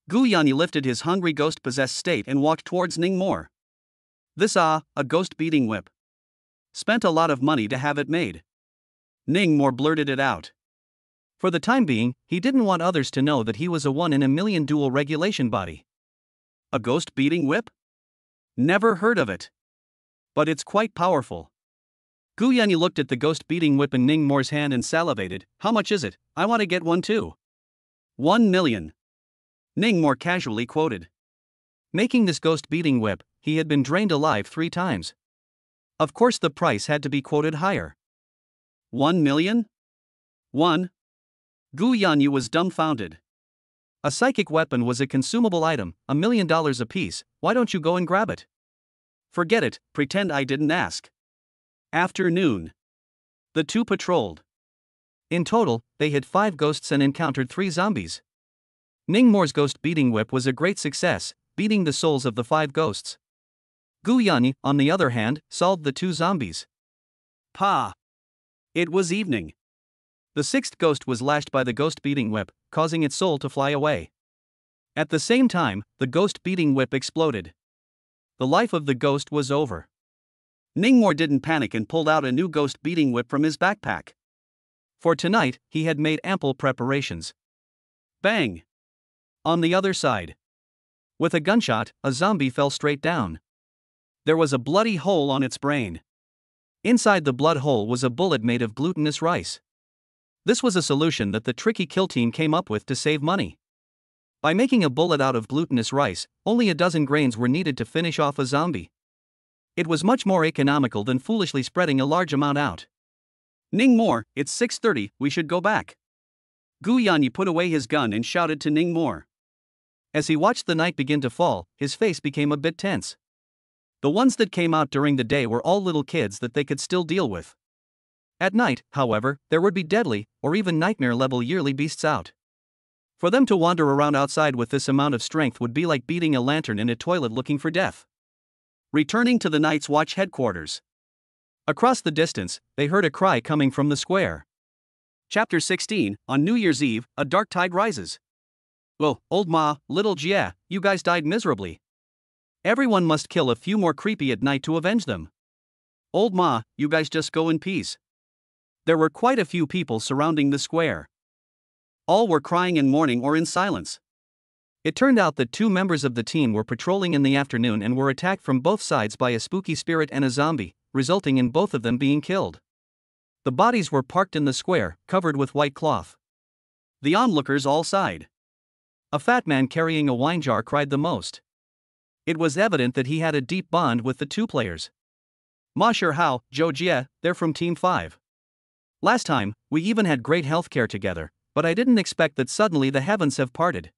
Gu Yanyi lifted his hungry ghost-possessed state and walked towards Ning Mo. This a ghost-beating whip. Spent a lot of money to have it made. Ning Mo blurted it out. For the time being, he didn't want others to know that he was a one-in-a-million dual regulation body. A ghost-beating whip? Never heard of it. But it's quite powerful. Gu Yanyi looked at the ghost-beating whip in Ning Mo's hand and salivated. How much is it? I want to get one too. 1 million. Ning Mo casually quoted. Making this ghost-beating whip, he had been drained alive 3 times. Of course the price had to be quoted higher. 1 million? 1? Gu Yanyi was dumbfounded. A psychic weapon was a consumable item, $1 million apiece. Why don't you go and grab it? Forget it, pretend I didn't ask. Afternoon. The two patrolled. In total, they hit 5 ghosts and encountered 3 zombies. Ning Mo's ghost-beating whip was a great success, beating the souls of the 5 ghosts. Gu Yanyi, on the other hand, solved the 2 zombies. Pa! It was evening. The 6th ghost was lashed by the ghost-beating whip, causing its soul to fly away. At the same time, the ghost-beating whip exploded. The life of the ghost was over. Ning Mo didn't panic and pulled out a new ghost-beating whip from his backpack. For tonight, he had made ample preparations. Bang! On the other side. With a gunshot, a zombie fell straight down. There was a bloody hole on its brain. Inside the blood hole was a bullet made of glutinous rice. This was a solution that the tricky kill team came up with to save money. By making a bullet out of glutinous rice, only a dozen grains were needed to finish off a zombie. It was much more economical than foolishly spreading a large amount out. Ning Mo, it's 6:30, we should go back. Gu Yanyi put away his gun and shouted to Ning Mo. As he watched the night begin to fall, his face became a bit tense. The ones that came out during the day were all little kids that they could still deal with. At night, however, there would be deadly, or even nightmare-level yearly beasts out. For them to wander around outside with this amount of strength would be like beating a lantern in a toilet looking for death. Returning to the Night's Watch headquarters. Across the distance, they heard a cry coming from the square. Chapter 16, on New Year's Eve, a dark tide rises. Oh, old Ma, little Jia, you guys died miserably. Everyone must kill a few more creepy at night to avenge them. Old Ma, you guys just go in peace. There were quite a few people surrounding the square. All were crying in mourning or in silence. It turned out that 2 members of the team were patrolling in the afternoon and were attacked from both sides by a spooky spirit and a zombie, resulting in both of them being killed. The bodies were parked in the square, covered with white cloth. The onlookers all sighed. A fat man carrying a wine jar cried the most. It was evident that he had a deep bond with the 2 players. Ma Sure Hao, Zhou Jie, they're from Team 5. Last time, we even had great healthcare together, but I didn't expect that suddenly the heavens have parted.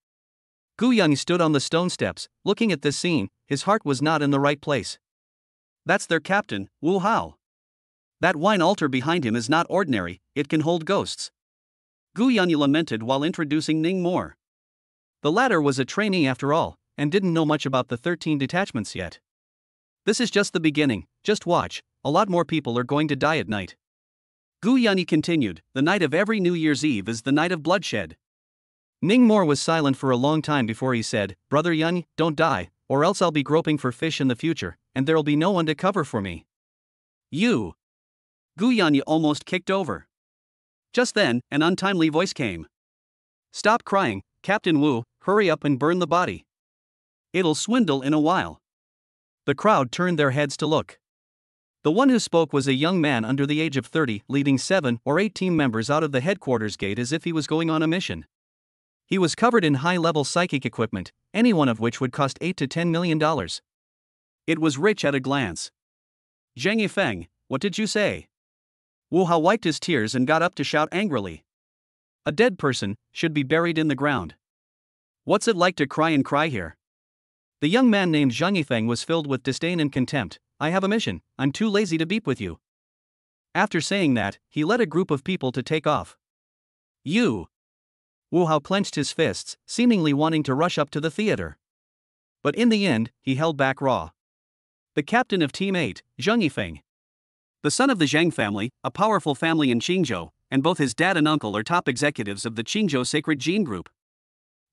Gu Yanyi stood on the stone steps, looking at this scene. His heart was not in the right place. That's their captain, Wu Hao. That wine altar behind him is not ordinary, it can hold ghosts. Gu Yanyi lamented while introducing Ning Mo. The latter was a trainee after all, and didn't know much about the 13 detachments yet. This is just the beginning, just watch, a lot more people are going to die at night. Gu Yanyi continued, the night of every New Year's Eve is the night of bloodshed. Ning Mo was silent for a long time before he said, Brother Yanyi, don't die, or else I'll be groping for fish in the future, and there'll be no one to cover for me. You! Gu Yanyi almost kicked over. Just then, an untimely voice came. Stop crying, Captain Wu, hurry up and burn the body. It'll swindle in a while. The crowd turned their heads to look. The one who spoke was a young man under the age of 30, leading 7 or 8 team members out of the headquarters gate as if he was going on a mission. He was covered in high-level psychic equipment, any one of which would cost $8 to $10 million. It was rich at a glance. Zhang Yifeng, what did you say? Wu Hao wiped his tears and got up to shout angrily. A dead person should be buried in the ground. What's it like to cry and cry here? The young man named Zhang Yifeng was filled with disdain and contempt. I have a mission, I'm too lazy to beep with you. After saying that, he led a group of people to take off. You! Wu Hao clenched his fists, seemingly wanting to rush up to the theater. But in the end, he held back raw. The captain of Team 8, Zhang Yifeng. The son of the Zhang family, a powerful family in Qingzhou, and both his dad and uncle are top executives of the Qingzhou Sacred Gene Group.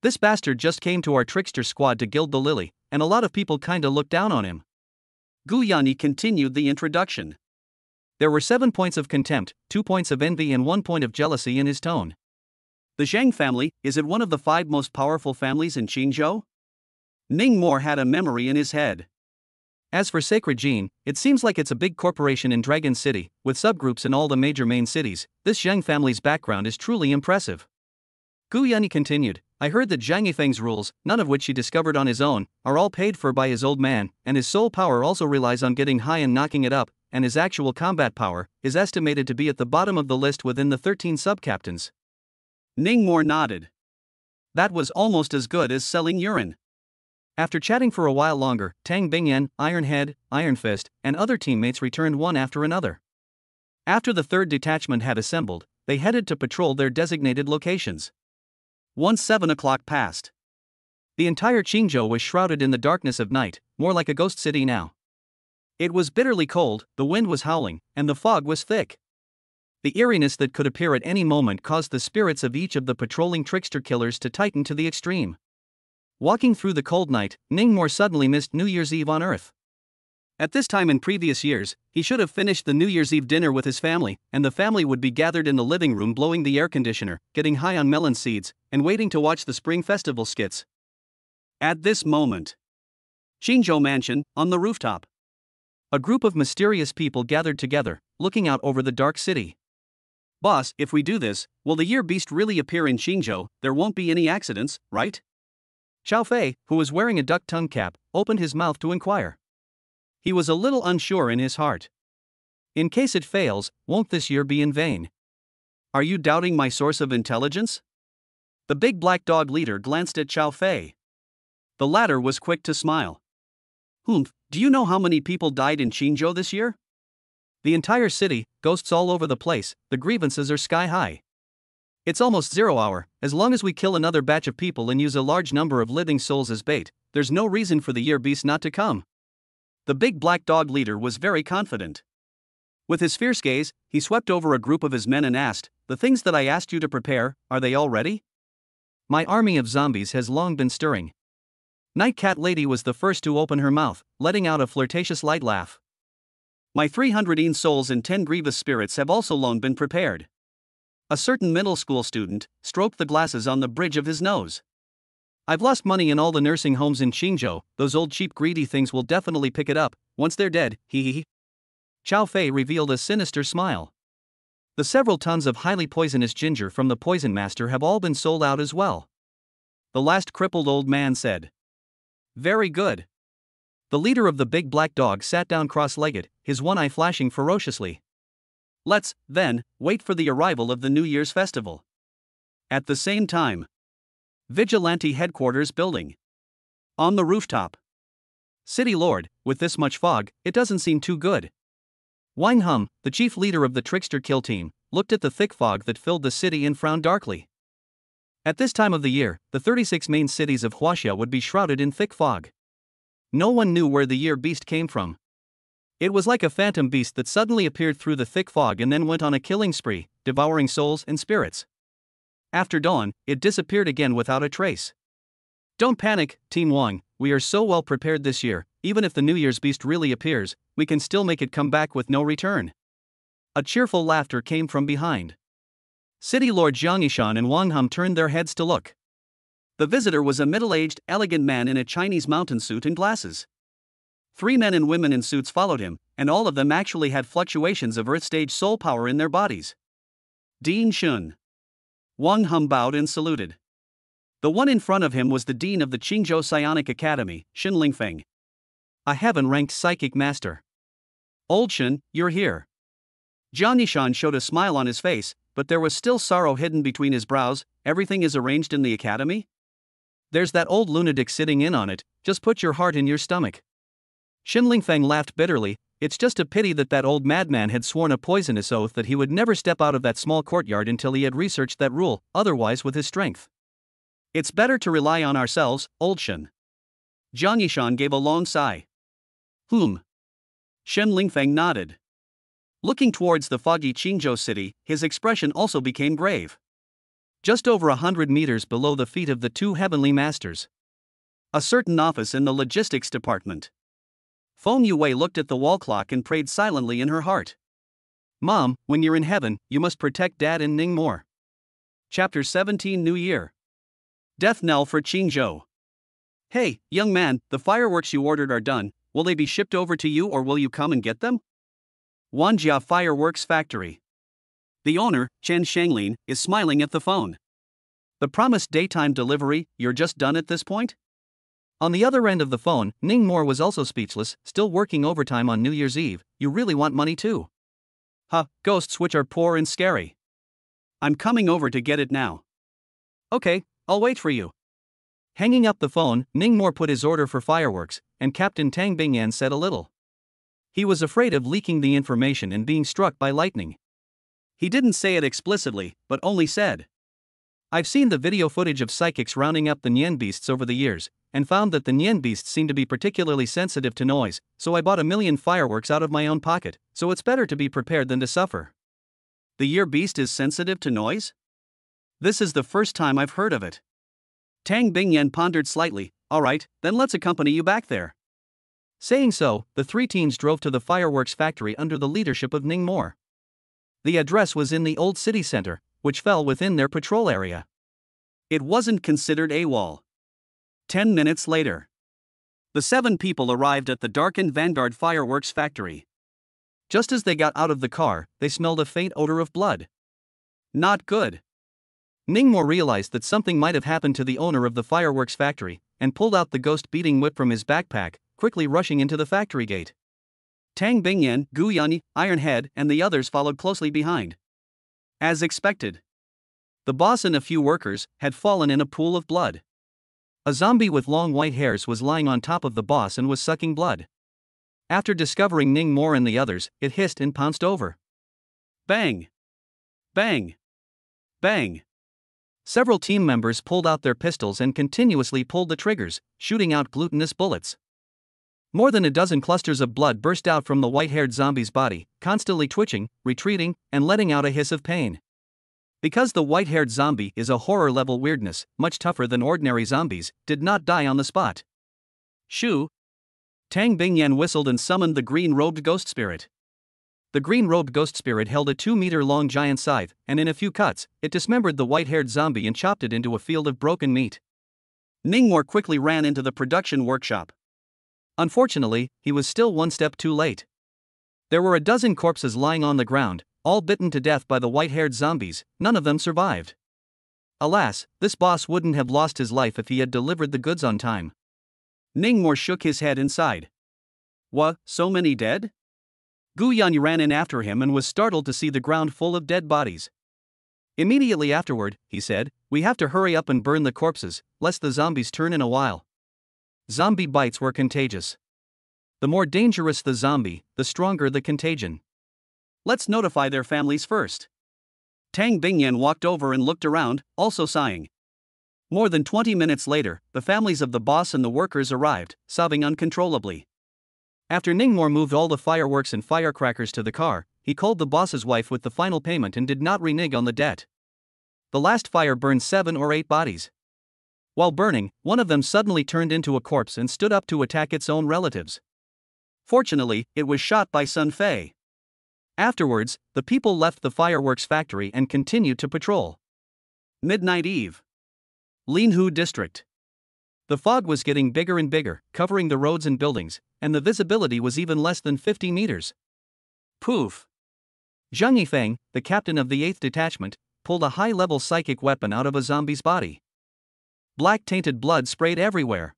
This bastard just came to our trickster squad to gild the lily, and a lot of people kinda look down on him. Gu Yanyi continued the introduction. There were 7 points of contempt, 2 points of envy and 1 point of jealousy in his tone. The Zhang family, is it one of the 5 most powerful families in Qingzhou? Ning Mo had a memory in his head. As for Sacred Gene, it seems like it's a big corporation in Dragon City, with subgroups in all the major main cities. This Zhang family's background is truly impressive. Gu Yanyi continued, I heard that Zhang Yifeng's rules, none of which he discovered on his own, are all paid for by his old man, and his soul power also relies on getting high and knocking it up, and his actual combat power is estimated to be at the bottom of the list within the 13 sub-captains. Ning Mo nodded. That was almost as good as selling urine. After chatting for a while longer, Tang Bingyan, Iron Head, Iron Fist, and other teammates returned one after another. After the 3rd detachment had assembled, they headed to patrol their designated locations. Once 7 o'clock passed. The entire Qingzhou was shrouded in the darkness of night, more like a ghost city now. It was bitterly cold, the wind was howling, and the fog was thick. The eeriness that could appear at any moment caused the spirits of each of the patrolling trickster killers to tighten to the extreme. Walking through the cold night, Ning Mo suddenly missed New Year's Eve on Earth. At this time in previous years, he should have finished the New Year's Eve dinner with his family, and the family would be gathered in the living room blowing the air conditioner, getting high on melon seeds, and waiting to watch the Spring Festival skits. At this moment, Qingzhou Mansion, on the rooftop. A group of mysterious people gathered together, looking out over the dark city. Boss, if we do this, will the year beast really appear in Qingzhou? There won't be any accidents, right? Xiao Fei, who was wearing a duck tongue cap, opened his mouth to inquire. He was a little unsure in his heart. In case it fails, won't this year be in vain? Are you doubting my source of intelligence? The big black dog leader glanced at Xiao Fei. The latter was quick to smile. Humph, do you know how many people died in Qingzhou this year? The entire city, ghosts all over the place, the grievances are sky high. It's almost 0 hour, as long as we kill another batch of people and use a large number of living souls as bait, there's no reason for the year beast not to come. The big black dog leader was very confident. With his fierce gaze, he swept over a group of his men and asked, the things that I asked you to prepare, are they all ready? My army of zombies has long been stirring. Night Cat Lady was the first to open her mouth, letting out a flirtatious light laugh. My 300 souls and 10 grievous spirits have also long been prepared. A certain middle school student stroked the glasses on the bridge of his nose. I've lost money in all the nursing homes in Qingzhou, those old cheap greedy things will definitely pick it up, once they're dead, hee. Xiao Fei revealed a sinister smile. The several tons of highly poisonous ginger from the Poison Master have all been sold out as well. The last crippled old man said. Very good. The leader of the big black dog sat down cross-legged, his one eye flashing ferociously. Let's, then, wait for the arrival of the New Year's festival. At the same time. Vigilante Headquarters Building. On the rooftop. City Lord, with this much fog, it doesn't seem too good. Wang Hum, the chief leader of the trickster kill team, looked at the thick fog that filled the city and frowned darkly. At this time of the year, the 36 main cities of Huaxia would be shrouded in thick fog. No one knew where the year beast came from. It was like a phantom beast that suddenly appeared through the thick fog and then went on a killing spree, devouring souls and spirits. After dawn, it disappeared again without a trace. Don't panic, Team Wang, we are so well prepared this year, even if the New Year's beast really appears, we can still make it come back with no return. A cheerful laughter came from behind. City Lord Jiang Yishan and Wang Hum turned their heads to look. The visitor was a middle-aged, elegant man in a Chinese mountain suit and glasses. 3 men and women in suits followed him, and all of them actually had fluctuations of Earth-stage soul power in their bodies. Dean Shun. Wang Hum bowed and saluted. The one in front of him was the dean of the Qingzhou Psionic Academy, Shen Lingfeng. A heaven-ranked psychic master. Old Shen, you're here. Jiang Yishan showed a smile on his face, but there was still sorrow hidden between his brows. Everything is arranged in the academy? There's that old lunatic sitting in on it, just put your heart in your stomach. Shen Lingfeng laughed bitterly. It's just a pity that old madman had sworn a poisonous oath that he would never step out of that small courtyard until he had researched that rule, otherwise with his strength. It's better to rely on ourselves, old Shen. Jiang Yishan gave a long sigh. Shen Lingfeng nodded. Looking towards the foggy Qingzhou city, his expression also became grave. Just over 100 meters below the feet of the two heavenly masters, a certain office in the logistics department. Feng Yue looked at the wall clock and prayed silently in her heart. Mom, when you're in heaven, you must protect Dad and Ningmore. Chapter 17 New Year. Death knell for Qingzhou. Hey, young man, the fireworks you ordered are done. Will they be shipped over to you or will you come and get them? Wanjia Fireworks Factory. The owner, Chen Shanglin, is smiling at the phone. The promised daytime delivery, you're just done at this point? On the other end of the phone, Ningmore was also speechless, still working overtime on New Year's Eve. You really want money too? Huh, ghosts which are poor and scary. I'm coming over to get it now. Okay, I'll wait for you. Hanging up the phone, Ningmore put his order for fireworks, and Captain Tang Bingyan said a little. He was afraid of leaking the information and being struck by lightning. He didn't say it explicitly, but only said, I've seen the video footage of psychics rounding up the Nian beasts over the years, and found that the Nian beasts seem to be particularly sensitive to noise, so I bought 1,000,000 fireworks out of my own pocket, so it's better to be prepared than to suffer. The Year beast is sensitive to noise? This is the first time I've heard of it. Tang Bingyan pondered slightly. Alright, then let's accompany you back there. Saying so, the three teams drove to the fireworks factory under the leadership of Ningmore. The address was in the old city center, which fell within their patrol area. It wasn't considered AWOL. 10 minutes later, the 7 people arrived at the darkened Vanguard Fireworks Factory. Just as they got out of the car, they smelled a faint odor of blood. Not good. Ningmore realized that something might have happened to the owner of the fireworks factory, and pulled out the ghost-beating whip from his backpack, quickly rushing into the factory gate. Tang Bingyan, Gu Yanyi, Ironhead, and the others followed closely behind. As expected, the boss and a few workers had fallen in a pool of blood. A zombie with long white hairs was lying on top of the boss and was sucking blood. After discovering Ningmore and the others, it hissed and pounced over. Bang! Bang! Bang! Several team members pulled out their pistols and continuously pulled the triggers, shooting out glutinous bullets. More than a dozen clusters of blood burst out from the white-haired zombie's body, constantly twitching, retreating, and letting out a hiss of pain. Because the white-haired zombie is a horror-level weirdness, much tougher than ordinary zombies, did not die on the spot. Shoo! Tang Bingyan whistled and summoned the green-robed ghost spirit. The green-robed ghost spirit held a 2-meter-long giant scythe, and in a few cuts, it dismembered the white-haired zombie and chopped it into a field of broken meat. Ningmore quickly ran into the production workshop. Unfortunately, he was still one step too late. There were a dozen corpses lying on the ground, all bitten to death by the white-haired zombies. None of them survived. Alas, this boss wouldn't have lost his life if he had delivered the goods on time. Ningmore shook his head and sighed. What, so many dead? Gu Yanyi ran in after him and was startled to see the ground full of dead bodies. Immediately afterward, he said, we have to hurry up and burn the corpses, lest the zombies turn in a while. Zombie bites were contagious. The more dangerous the zombie, the stronger the contagion. Let's notify their families first. Tang Bingyan walked over and looked around, also sighing. More than 20 minutes later, the families of the boss and the workers arrived, sobbing uncontrollably. After Ningmore moved all the fireworks and firecrackers to the car, he called the boss's wife with the final payment and did not renege on the debt. The last fire burned 7 or 8 bodies. While burning, one of them suddenly turned into a corpse and stood up to attack its own relatives. Fortunately, it was shot by Sun Fei. Afterwards, the people left the fireworks factory and continued to patrol. Midnight Eve. Linhu District. The fog was getting bigger and bigger, covering the roads and buildings, and the visibility was even less than 50 meters. Poof! Zhang Yifeng, the captain of the 8th detachment, pulled a high-level psychic weapon out of a zombie's body. Black-tainted blood sprayed everywhere.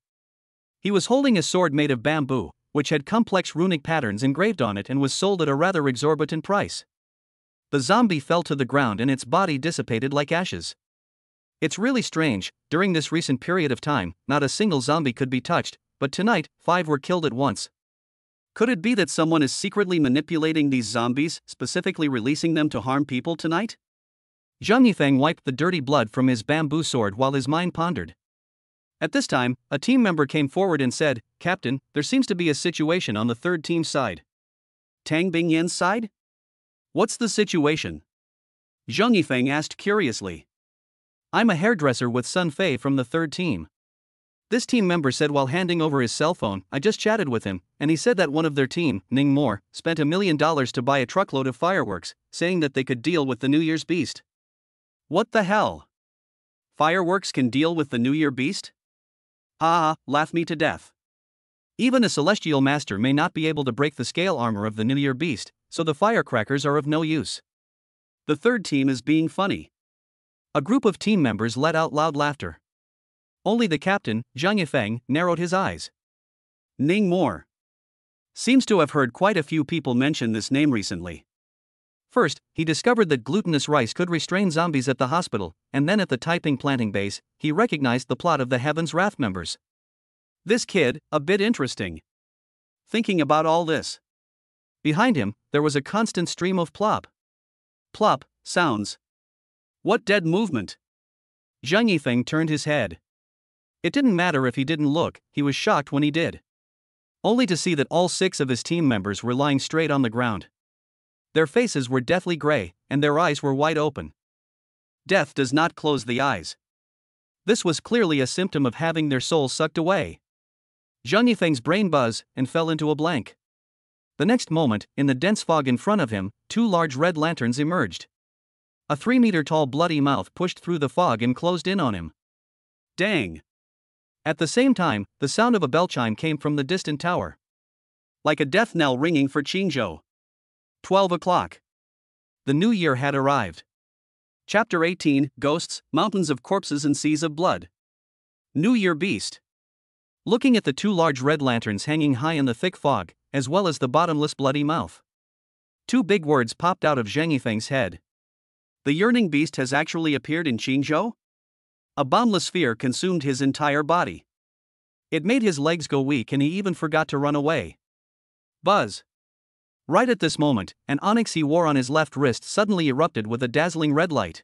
He was holding a sword made of bamboo, which had complex runic patterns engraved on it and was sold at a rather exorbitant price. The zombie fell to the ground and its body dissipated like ashes. It's really strange, during this recent period of time, not a single zombie could be touched, but tonight, 5 were killed at once. Could it be that someone is secretly manipulating these zombies, specifically releasing them to harm people tonight? Zhang Yifeng wiped the dirty blood from his bamboo sword while his mind pondered. At this time, a team member came forward and said, Captain, there seems to be a situation on the 3rd team's side. Tang Bingyan's side? What's the situation? Zheng Yifeng asked curiously. I'm a hairdresser with Sun Fei from the third team. This team member said while handing over his cell phone, I just chatted with him, and he said that one of their team, Ning Moore, spent $1 million to buy a truckload of fireworks, saying that they could deal with the New Year's beast. What the hell? Fireworks can deal with the New Year beast? Laugh me to death. Even a celestial master may not be able to break the scale armor of the New Year beast, so the firecrackers are of no use. The third team is being funny. A group of team members let out loud laughter. Only the captain, Zheng Yifeng, narrowed his eyes. Ning Moore. Seems to have heard quite a few people mention this name recently. First, he discovered that glutinous rice could restrain zombies at the hospital, and then at the Taiping planting base, he recognized the plot of the Heaven's Wrath members. This kid, a bit interesting. Thinking about all this. Behind him, there was a constant stream of plop. Plop sounds. What dead movement? Zheng Yifeng turned his head. It didn't matter if he didn't look, he was shocked when he did. Only to see that all 6 of his team members were lying straight on the ground. Their faces were deathly gray, and their eyes were wide open. Death does not close the eyes. This was clearly a symptom of having their souls sucked away. Zheng Yifeng's brain buzzed and fell into a blank. The next moment, in the dense fog in front of him, 2 large red lanterns emerged. A 3-meter-tall bloody mouth pushed through the fog and closed in on him. Dang! At the same time, the sound of a bell chime came from the distant tower. Like a death knell ringing for Qingzhou. 12 o'clock. The new year had arrived. Chapter 18, Ghosts, Mountains of Corpses and Seas of Blood. New Year Beast. Looking at the 2 large red lanterns hanging high in the thick fog, as well as the bottomless bloody mouth. 2 big words popped out of Zheng Yifeng's head. The yearning beast has actually appeared in Qingzhou? A boundless fear consumed his entire body. It made his legs go weak and he even forgot to run away. Buzz. Right at this moment, an onyx he wore on his left wrist suddenly erupted with a dazzling red light.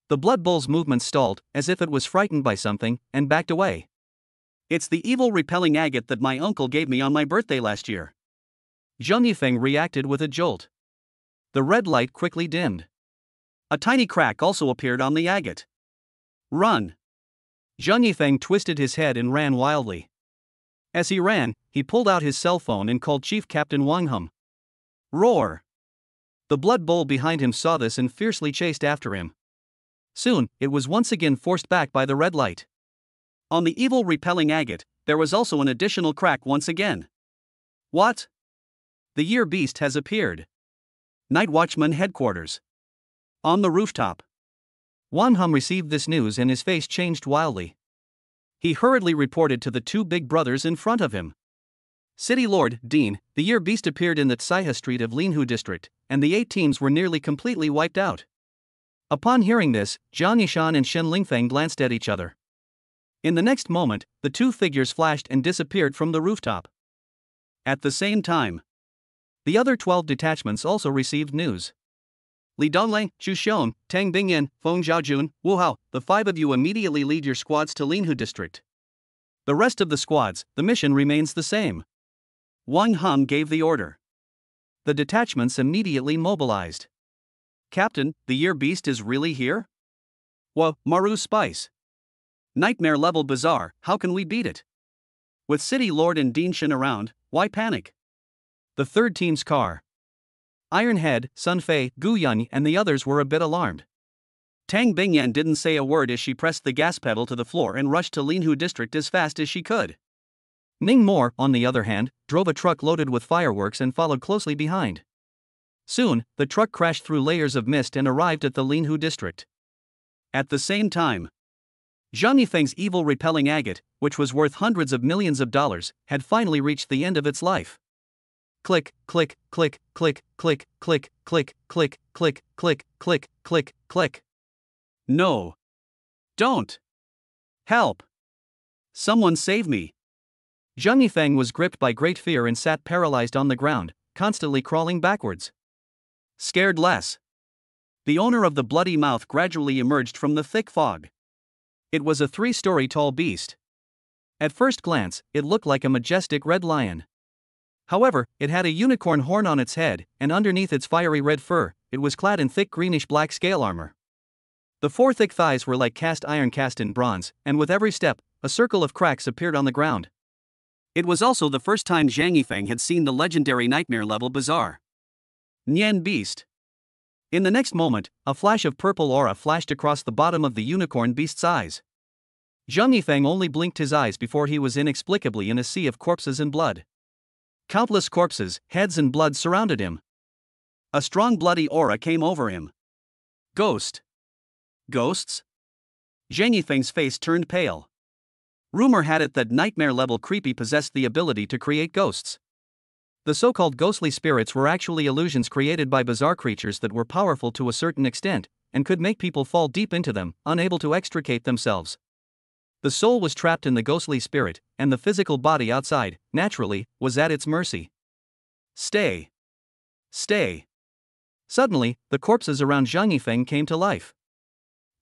The Blood Bull's movement stalled, as if it was frightened by something, and backed away. It's the evil repelling agate that my uncle gave me on my birthday last year. Zheng Yifeng reacted with a jolt. The red light quickly dimmed. A tiny crack also appeared on the agate. Run! Zheng Yifeng twisted his head and ran wildly. As he ran, he pulled out his cell phone and called Chief Captain Wang Hum. Roar! The Blood Bowl behind him saw this and fiercely chased after him. Soon, it was once again forced back by the red light. On the evil repelling agate, there was also an additional crack once again. What? The Year Beast has appeared. Night Watchman Headquarters. On the rooftop. Wang Hum received this news and his face changed wildly. He hurriedly reported to the 2 big brothers in front of him. City Lord, Dean, the Year Beast appeared in the Tsaiha Street of Linhu District, and the 8 teams were nearly completely wiped out. Upon hearing this, Jiang Yishan and Shen Lingfeng glanced at each other. In the next moment, the 2 figures flashed and disappeared from the rooftop. At the same time, the other 12 detachments also received news. Li Donglei, Zhu Xiong, Tang Bingyan, Feng Zhaojun, Wu Hao, the 5 of you immediately lead your squads to Linhu District. The rest of the squads, the mission remains the same. Wang Hum gave the order. The detachments immediately mobilized. Captain, the Year Beast is really here? Maru Spice. Nightmare level bizarre, how can we beat it? With City Lord and Dean Shen around, why panic? The third team's car. Ironhead, Sun Fei, Gu Yun and the others were a bit alarmed. Tang Bingyan didn't say a word as she pressed the gas pedal to the floor and rushed to Linhu District as fast as she could. Ning Moore, on the other hand, drove a truck loaded with fireworks and followed closely behind. Soon, the truck crashed through layers of mist and arrived at the Linhu District. At the same time, Zheng Yifeng's evil repelling agate, which was worth hundreds of millions of dollars, had finally reached the end of its life. Click, click, click, click, click, click, click, click, click, click, click, click, click. No. Don't. Help. Someone save me. Zheng Yifeng was gripped by great fear and sat paralyzed on the ground, constantly crawling backwards. Scared less. The owner of the bloody mouth gradually emerged from the thick fog. It was a 3-story tall beast. At first glance, it looked like a majestic red lion. However, it had a unicorn horn on its head, and underneath its fiery red fur, it was clad in thick greenish-black scale armor. The four thick thighs were like cast iron cast in bronze, and with every step, a circle of cracks appeared on the ground. It was also the first time Zhang Yifeng had seen the legendary nightmare-level bazaar. Nian Beast. In the next moment, a flash of purple aura flashed across the bottom of the unicorn beast's eyes. Zhang Yifeng only blinked his eyes before he was inexplicably in a sea of corpses and blood. Countless corpses, heads and blood surrounded him. A strong bloody aura came over him. Ghost. Ghosts? Zhang Yifeng's face turned pale. Rumor had it that nightmare-level creepy possessed the ability to create ghosts. The so-called ghostly spirits were actually illusions created by bizarre creatures that were powerful to a certain extent, and could make people fall deep into them, unable to extricate themselves. The soul was trapped in the ghostly spirit, and the physical body outside, naturally, was at its mercy. Stay. Stay. Suddenly, the corpses around Zhang Yifeng came to life.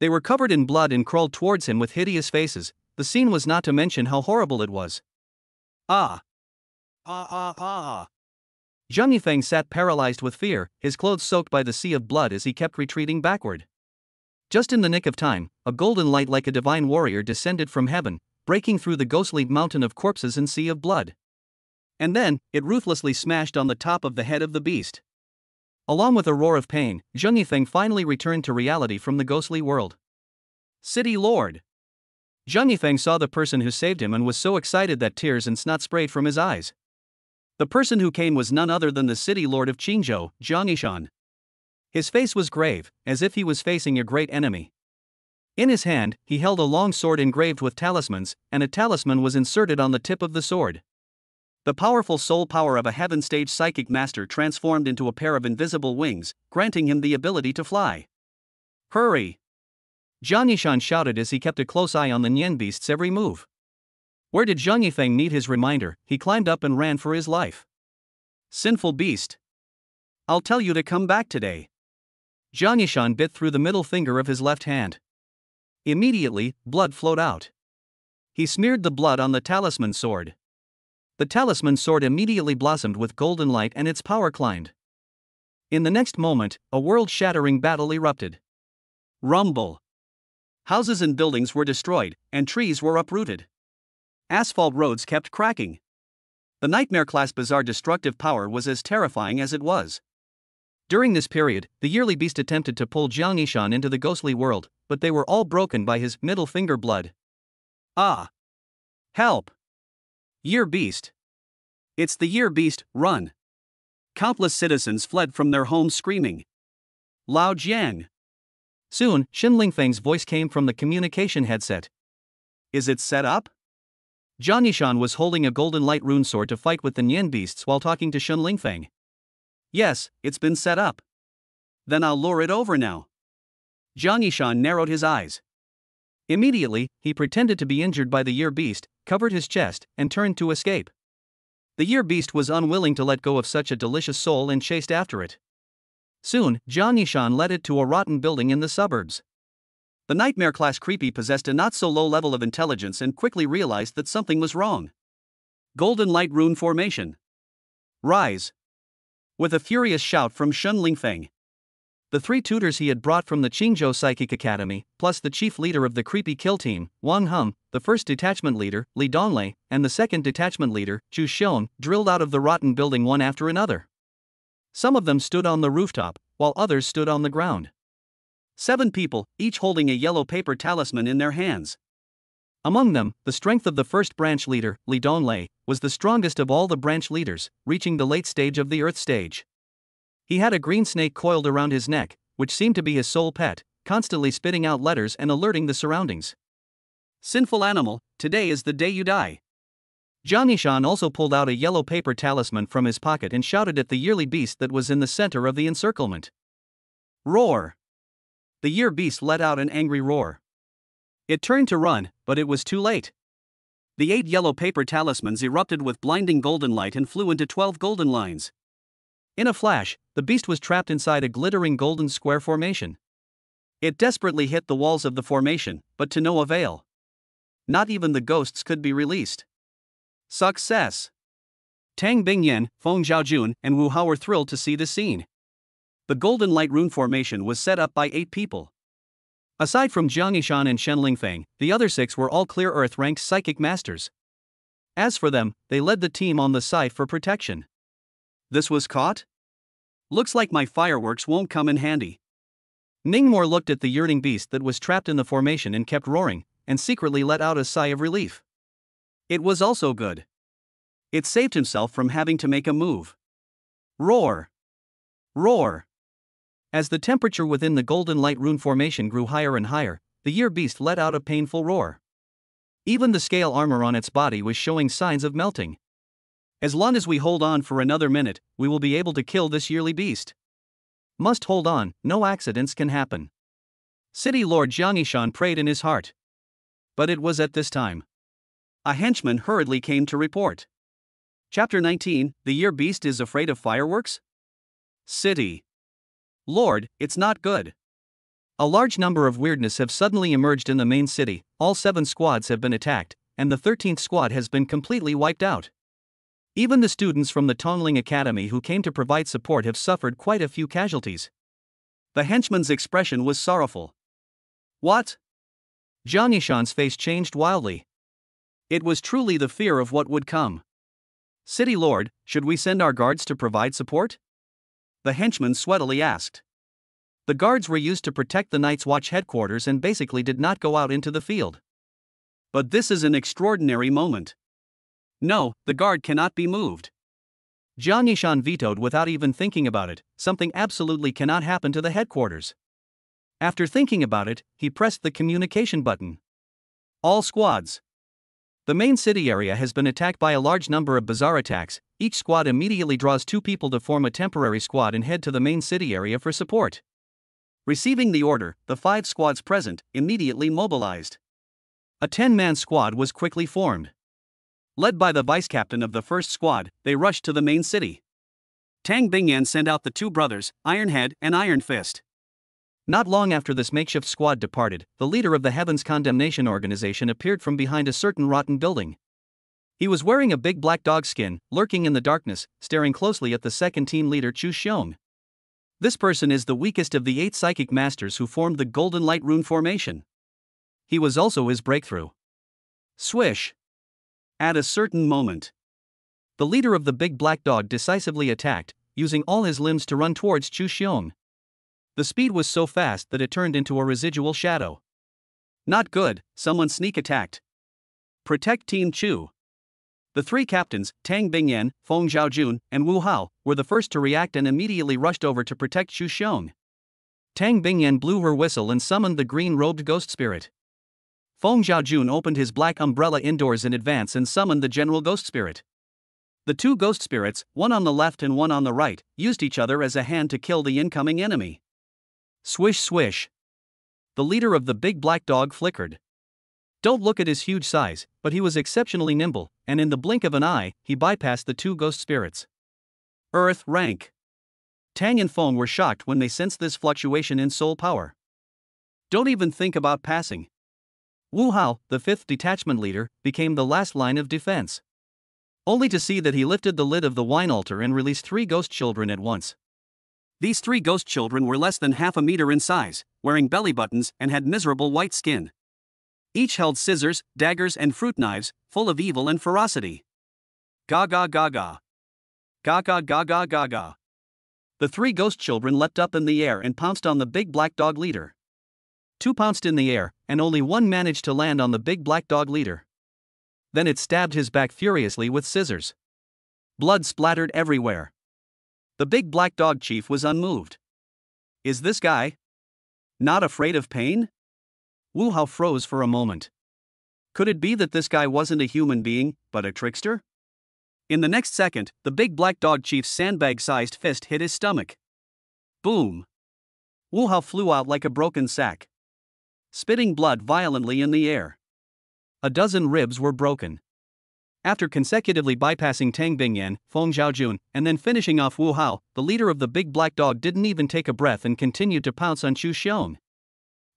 They were covered in blood and crawled towards him with hideous faces. The scene was not to mention how horrible it was. Ah! Ah ah ah! Zhang Yifeng sat paralyzed with fear, his clothes soaked by the sea of blood as he kept retreating backward. Just in the nick of time, a golden light like a divine warrior descended from heaven, breaking through the ghostly mountain of corpses and sea of blood. And then, it ruthlessly smashed on the top of the head of the beast. Along with a roar of pain, Zhang Yifeng finally returned to reality from the ghostly world. City Lord. Zhang Yifeng saw the person who saved him and was so excited that tears and snot sprayed from his eyes. The person who came was none other than the city lord of Qingzhou, Zhang Yishan. His face was grave, as if he was facing a great enemy. In his hand, he held a long sword engraved with talismans, and a talisman was inserted on the tip of the sword. The powerful soul power of a heaven-stage psychic master transformed into a pair of invisible wings, granting him the ability to fly. Hurry! Zhang Yishan shouted as he kept a close eye on the Nian beast's every move. Where did Zhang Yifeng need his reminder? He climbed up and ran for his life. Sinful beast! I'll tell you to come back today. Zhang Yishan bit through the middle finger of his left hand. Immediately, blood flowed out. He smeared the blood on the talisman sword. The talisman sword immediately blossomed with golden light and its power climbed. In the next moment, a world-shattering battle erupted. Rumble. Houses and buildings were destroyed, and trees were uprooted. Asphalt roads kept cracking. The nightmare-class bizarre destructive power was as terrifying as it was. During this period, the yearly beast attempted to pull Zhang Yishan into the ghostly world, but they were all broken by his middle finger blood. Ah! Help! Year Beast! It's the Year Beast, run! Countless citizens fled from their homes screaming. Lao Jiang! Soon, Shen Lingfeng's voice came from the communication headset. Is it set up? Zhang Yishan was holding a golden light rune sword to fight with the Nian beasts while talking to Shen Lingfeng. Yes, it's been set up. Then I'll lure it over now. Zhang Yishan narrowed his eyes. Immediately, he pretended to be injured by the Year Beast, covered his chest, and turned to escape. The Year Beast was unwilling to let go of such a delicious soul and chased after it. Soon, Zhang Yishan led it to a rotten building in the suburbs. The nightmare-class creepy possessed a not-so-low level of intelligence and quickly realized that something was wrong. Golden light rune formation. Rise! With a furious shout from Shen Lingfeng. The three tutors he had brought from the Qingzhou Psychic Academy, plus the chief leader of the creepy kill team, Wang Hum, the first detachment leader, Li Donglei, and the second detachment leader, Zhu Xiong, drilled out of the rotten building one after another. Some of them stood on the rooftop, while others stood on the ground. 7 people, each holding a yellow paper talisman in their hands. Among them, the strength of the first branch leader, Li Donglei, was the strongest of all the branch leaders, reaching the late stage of the Earth stage. He had a green snake coiled around his neck, which seemed to be his sole pet, constantly spitting out letters and alerting the surroundings. Sinful animal, today is the day you die. Zhang Yishan also pulled out a yellow paper talisman from his pocket and shouted at the yearly beast that was in the center of the encirclement. Roar! The Year Beast let out an angry roar. It turned to run, but it was too late. The 8 yellow paper talismans erupted with blinding golden light and flew into 12 golden lines. In a flash, the beast was trapped inside a glittering golden square formation. It desperately hit the walls of the formation, but to no avail. Not even the ghosts could be released. Success! Tang Bingyan, Feng Zhaojun, and Wu Hao were thrilled to see the scene. The Golden Light Rune formation was set up by 8 people. Aside from Jiang Yishan and Shen Lingfeng, the other 6 were all clear Earth ranked psychic masters. As for them, they led the team on the side for protection. This was caught? Looks like my fireworks won't come in handy. Ningmore looked at the yearning beast that was trapped in the formation and kept roaring, and secretly let out a sigh of relief. It was also good. It saved himself from having to make a move. Roar! Roar! As the temperature within the Golden Light Rune formation grew higher and higher, the year beast let out a painful roar. Even the scale armor on its body was showing signs of melting. As long as we hold on for another minute, we will be able to kill this yearly beast. Must hold on, no accidents can happen. City Lord Jiang Yishan prayed in his heart. But it was at this time. A henchman hurriedly came to report. Chapter 19, The Year Beast is Afraid of Fireworks? City. Lord, it's not good. A large number of weirdness have suddenly emerged in the main city, all 7 squads have been attacked, and the 13th squad has been completely wiped out. Even the students from the Tongling Academy who came to provide support have suffered quite a few casualties. The henchman's expression was sorrowful. What? Jiang Yishan's face changed wildly. It was truly the fear of what would come. City Lord, should we send our guards to provide support? The henchman sweatily asked. The guards were used to protect the Night's Watch headquarters and basically did not go out into the field. But this is an extraordinary moment. No, the guard cannot be moved. Jiang Yishan vetoed without even thinking about it. Something absolutely cannot happen to the headquarters. After thinking about it, he pressed the communication button. All squads. The main city area has been attacked by a large number of bizarre attacks. Each squad immediately draws 2 people to form a temporary squad and head to the main city area for support. Receiving the order, the 5 squads present immediately mobilized. A 10-man squad was quickly formed. Led by the vice-captain of the first squad, they rushed to the main city. Tang Bingyan sent out the 2 brothers, Iron Head and Iron Fist. Not long after this makeshift squad departed, the leader of the Heaven's Condemnation Organization appeared from behind a certain rotten building. He was wearing a big black dog skin, lurking in the darkness, staring closely at the second team leader Chu Xiong. This person is the weakest of the 8 psychic masters who formed the Golden Light Rune formation. He was also his breakthrough. Swish! At a certain moment, the leader of the big black dog decisively attacked, using all his limbs to run towards Chu Xiong. The speed was so fast that it turned into a residual shadow. Not good, someone sneak attacked. Protect Team Chu. The 3 captains, Tang Bingyan, Feng Zhaojun, and Wu Hao, were the first to react and immediately rushed over to protect Chu Xiong. Tang Bingyan blew her whistle and summoned the green-robed ghost spirit. Feng Zhaojun opened his black umbrella indoors in advance and summoned the general ghost spirit. The 2 ghost spirits, one on the left and one on the right, used each other as a hand to kill the incoming enemy. Swish swish. The leader of the big black dog flickered. Don't look at his huge size, but he was exceptionally nimble, and in the blink of an eye, he bypassed the 2 ghost spirits. Earth rank. Tang and Feng were shocked when they sensed this fluctuation in soul power. Don't even think about passing. Wu Hao, the 5th detachment leader, became the last line of defense. Only to see that he lifted the lid of the wine altar and released 3 ghost children at once. These 3 ghost children were less than half a meter in size, wearing belly buttons and had miserable white skin. Each held scissors, daggers and fruit knives, full of evil and ferocity. Gaga gaga. Gaga gaga gaga. The 3 ghost children leapt up in the air and pounced on the big black dog leader. 2 pounced in the air, and only 1 managed to land on the big black dog leader. Then it stabbed his back furiously with scissors. Blood splattered everywhere. The big black dog chief was unmoved. Is this guy not afraid of pain? Wu Hao froze for a moment. Could it be that this guy wasn't a human being, but a trickster? In the next second, the big black dog chief's sandbag-sized fist hit his stomach. Boom! Wu Hao flew out like a broken sack, spitting blood violently in the air. A dozen ribs were broken. After consecutively bypassing Tang Bingyan, Feng Zhaojun, and then finishing off Wu Hao, the leader of the big black dog didn't even take a breath and continued to pounce on Chu Xiong.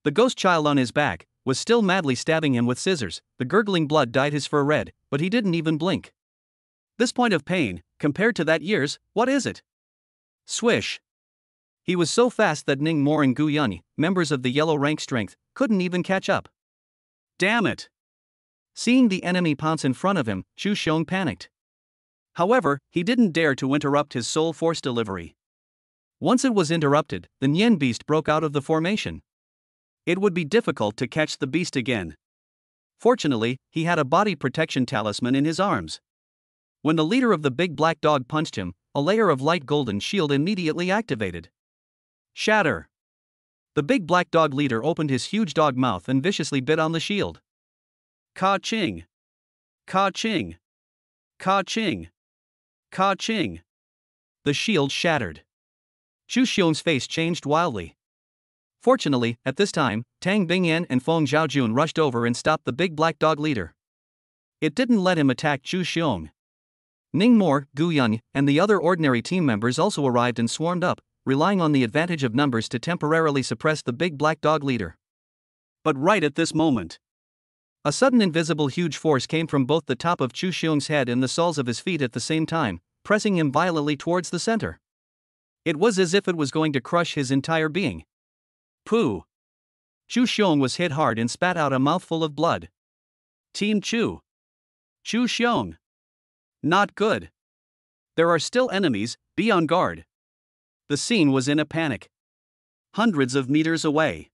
The ghost child on his back was still madly stabbing him with scissors. The gurgling blood dyed his fur red, but he didn't even blink. This point of pain, compared to that year's, what is it? Swish. He was so fast that Ning Mor and Gu Yun, members of the yellow rank strength, couldn't even catch up. Damn it! Seeing the enemy pounce in front of him, Chu Xiong panicked. However, he didn't dare to interrupt his soul force delivery. Once it was interrupted, the Nian beast broke out of the formation. It would be difficult to catch the beast again. Fortunately, he had a body protection talisman in his arms. When the leader of the big black dog punched him, a layer of light golden shield immediately activated. Shatter! The big black dog leader opened his huge dog mouth and viciously bit on the shield. Ka-ching! Ka-ching! Ka-ching! Ka-ching! The shield shattered. Chu Xiong's face changed wildly. Fortunately, at this time, Tang Bingyan and Feng Zhaojun rushed over and stopped the big black dog leader. It didn't let him attack Chu Xiong. Ning Mor, Gu Yun, and the other ordinary team members also arrived and swarmed up, relying on the advantage of numbers to temporarily suppress the big black dog leader. But right at this moment, a sudden invisible huge force came from both the top of Chu Xiong's head and the soles of his feet at the same time, pressing him violently towards the center. It was as if it was going to crush his entire being. Pooh! Chu Xiong was hit hard and spat out a mouthful of blood. Team Chu. Chu Xiong. Not good. There are still enemies, be on guard. The scene was in a panic. Hundreds of meters away.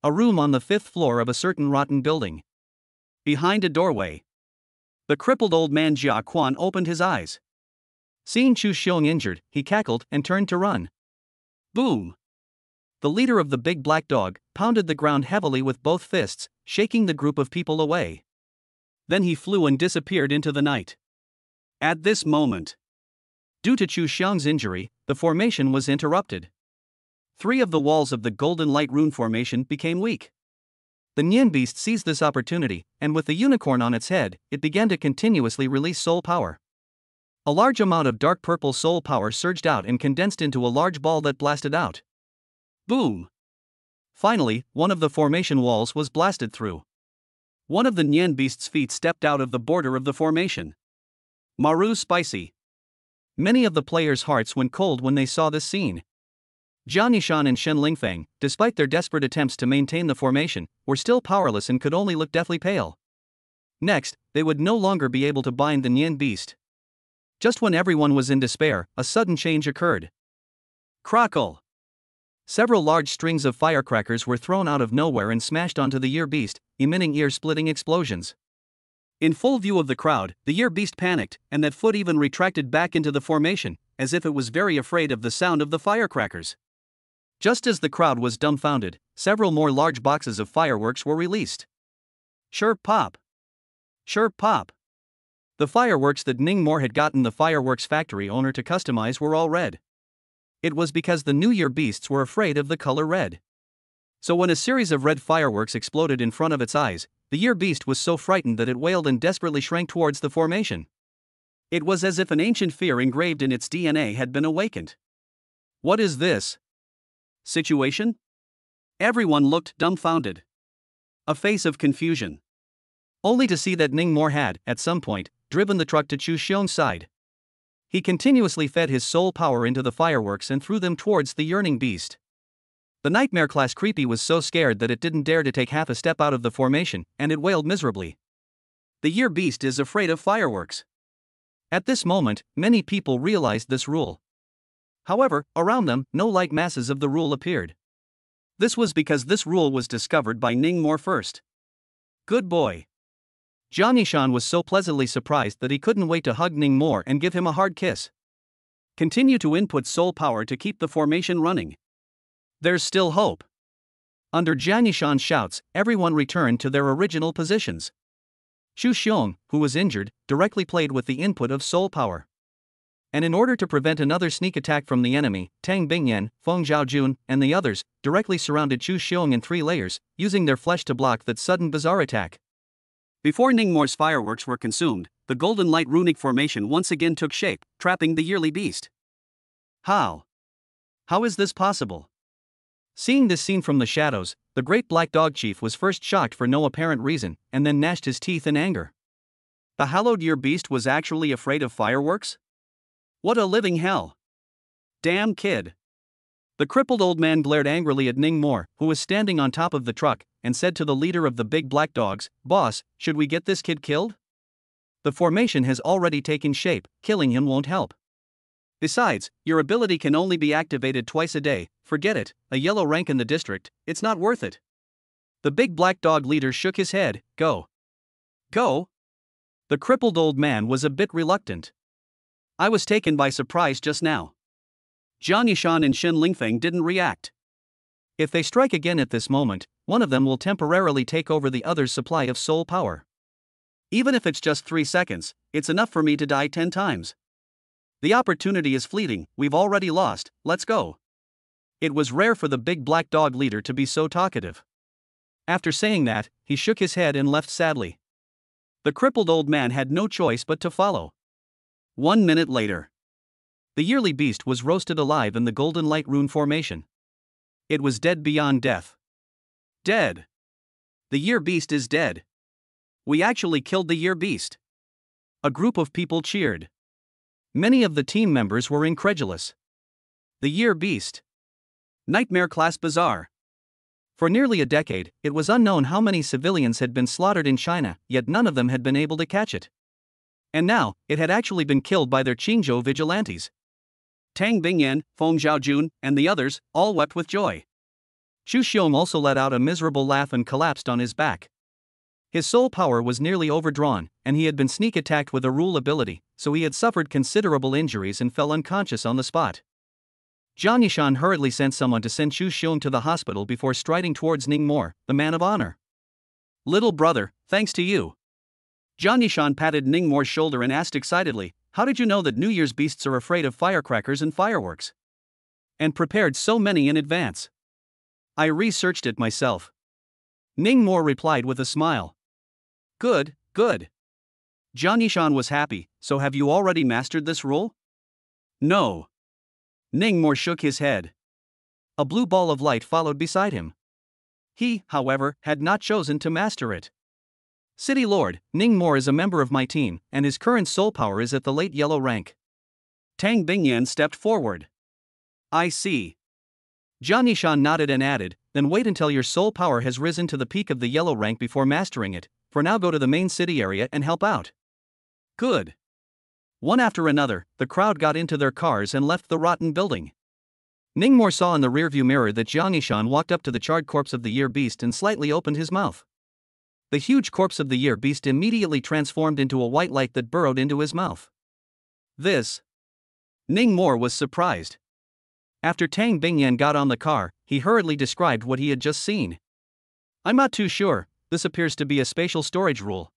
A room on the 5th floor of a certain rotten building. Behind a doorway. The crippled old man Jia Quan opened his eyes. Seeing Chu Xiong injured, he cackled and turned to run. Boom! The leader of the big black dog pounded the ground heavily with both fists, shaking the group of people away. Then he flew and disappeared into the night. At this moment, due to Chu Xiong's injury, the formation was interrupted. 3 of the walls of the Golden Light Rune formation became weak. The Nian beast seized this opportunity, and with the unicorn on its head, it began to continuously release soul power. A large amount of dark purple soul power surged out and condensed into a large ball that blasted out. Boom! Finally, one of the formation walls was blasted through. One of the Nian beast's feet stepped out of the border of the formation. Maru spicy. Many of the players' hearts went cold when they saw this scene. Jian Yishan and Shen Lingfeng, despite their desperate attempts to maintain the formation, were still powerless and could only look deathly pale. Next, they would no longer be able to bind the Nian beast. Just when everyone was in despair, a sudden change occurred. Crackle! Several large strings of firecrackers were thrown out of nowhere and smashed onto the Year Beast, emitting ear-splitting explosions. In full view of the crowd, the Year Beast panicked, and that foot even retracted back into the formation, as if it was very afraid of the sound of the firecrackers. Just as the crowd was dumbfounded, several more large boxes of fireworks were released. Chirp pop! Chirp pop! The fireworks that Ning Mor had gotten the fireworks factory owner to customize were all red. It was because the New Year beasts were afraid of the color red. So when a series of red fireworks exploded in front of its eyes, the Year Beast was so frightened that it wailed and desperately shrank towards the formation. It was as if an ancient fear engraved in its DNA had been awakened. What is this situation? Everyone looked dumbfounded. A face of confusion. Only to see that Ning Mor had, at some point, driven the truck to Chu Xiong's side. He continuously fed his soul power into the fireworks and threw them towards the yearning beast. The nightmare-class creepy was so scared that it didn't dare to take half a step out of the formation, and it wailed miserably. The Year Beast is afraid of fireworks. At this moment, many people realized this rule. However, around them, no light masses of the rule appeared. This was because this rule was discovered by Ning Mor first. Good boy. Jian Yishan was so pleasantly surprised that he couldn't wait to hug Ning Mor and give him a hard kiss. Continue to input soul power to keep the formation running. There's still hope. Under Jian Yishan's shouts, everyone returned to their original positions. Chu Xiong, who was injured, directly played with the input of soul power. And in order to prevent another sneak attack from the enemy, Tang Bingyan, Feng Zhaojun, and the others directly surrounded Chu Xiong in 3 layers, using their flesh to block that sudden bizarre attack. Before Ning Mor's fireworks were consumed, the Golden Light Runic formation once again took shape, trapping the yearly beast. How? How is this possible? Seeing this scene from the shadows, the great black dog chief was first shocked for no apparent reason, and then gnashed his teeth in anger. The hallowed year beast was actually afraid of fireworks? What a living hell. Damn kid. The crippled old man glared angrily at Ning Mor, who was standing on top of the truck, and said to the leader of the big black dogs, "Boss, should we get this kid killed? The formation has already taken shape, killing him won't help. Besides, your ability can only be activated twice a day, forget it, a yellow rank in the district, it's not worth it." The big black dog leader shook his head. Go. Go? The crippled old man was a bit reluctant. I was taken by surprise just now. Jiang Yishan and Shin Lingfeng didn't react. If they strike again at this moment, one of them will temporarily take over the other's supply of soul power. Even if it's just 3 seconds, it's enough for me to die 10 times. The opportunity is fleeting, we've already lost, let's go. It was rare for the big black dog leader to be so talkative. After saying that, he shook his head and left sadly. The crippled old man had no choice but to follow. 1 minute later. The yearly beast was roasted alive in the Golden Light Rune formation. It was dead beyond death. Dead. The year beast is dead. We actually killed the year beast. A group of people cheered. Many of the team members were incredulous. The year beast. Nightmare class bizarre. For nearly a decade, it was unknown how many civilians had been slaughtered in China, yet none of them had been able to catch it. And now, it had actually been killed by their Qingzhou vigilantes. Tang Bingyan, Feng Zhaojun, and the others all wept with joy. Xu Xiong also let out a miserable laugh and collapsed on his back. His soul power was nearly overdrawn, and he had been sneak attacked with a rule ability, so he had suffered considerable injuries and fell unconscious on the spot. Jiang Yishan hurriedly sent someone to send Xu Xiong to the hospital before striding towards Ning Mor, the man of honor. "Little brother, thanks to you." Jiang Yishan patted Ning Mor's shoulder and asked excitedly, "How did you know that New Year's beasts are afraid of firecrackers and fireworks? And prepared so many in advance?" "I researched it myself." Ning Mor replied with a smile. Good, good. Jiang Yishan was happy. "So have you already mastered this rule?" "No." Ning Mor shook his head. A blue ball of light followed beside him. He, however, had not chosen to master it. "City Lord, Ning Mor is a member of my team, and his current soul power is at the late yellow rank." Tang Bingyan stepped forward. "I see." Jiang Yishan nodded and added, "Then wait until your soul power has risen to the peak of the yellow rank before mastering it, for now go to the main city area and help out." Good. One after another, the crowd got into their cars and left the rotten building. Ning Mor saw in the rearview mirror that Jiang Yishan walked up to the charred corpse of the year beast and slightly opened his mouth. The huge corpse of the year beast immediately transformed into a white light that burrowed into his mouth. This. Ning Mor was surprised. After Tang Bingyan got on the car, he hurriedly described what he had just seen. "I'm not too sure, this appears to be a spatial storage rule.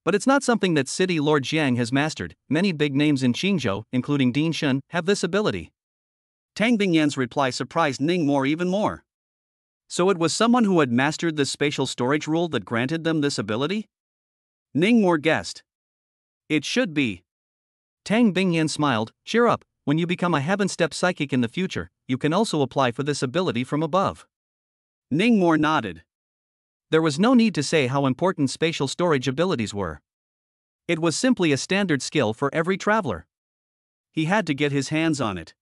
But it's not something that City Lord Jiang has mastered. Many big names in Qingzhou, including Ding Shun, have this ability." Tang Bingyan's reply surprised Ning Mor even more. So it was someone who had mastered this spatial storage rule that granted them this ability? Ning Mor guessed. It should be. Tang Bingyan smiled. "Cheer up, when you become a heaven-step psychic in the future, you can also apply for this ability from above." Ning Mor nodded. There was no need to say how important spatial storage abilities were. It was simply a standard skill for every traveler. He had to get his hands on it.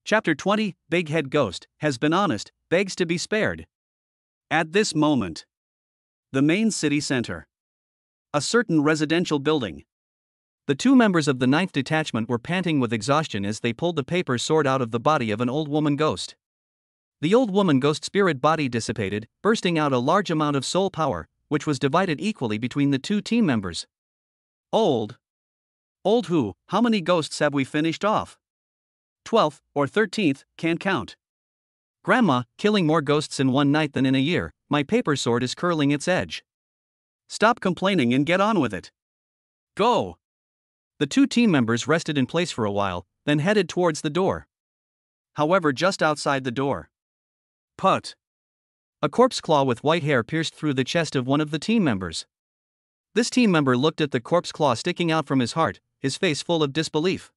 Chapter 20, Big Head Ghost, has been honest, begs to be spared. At this moment, the main city center. A certain residential building. The two members of the 9th detachment were panting with exhaustion as they pulled the paper sword out of the body of an old woman ghost. The old woman ghost spirit body dissipated, bursting out a large amount of soul power, which was divided equally between the two team members. Old. Old who? How many ghosts have we finished off? 12th or 13th, can't count. Grandma, killing more ghosts in one night than in a year, my paper sword is curling its edge. Stop complaining and get on with it. Go. The two team members rested in place for a while, then headed towards the door. However, just outside the door. Put. A corpse claw with white hair pierced through the chest of one of the team members. This team member looked at the corpse claw sticking out from his heart, his face full of disbelief.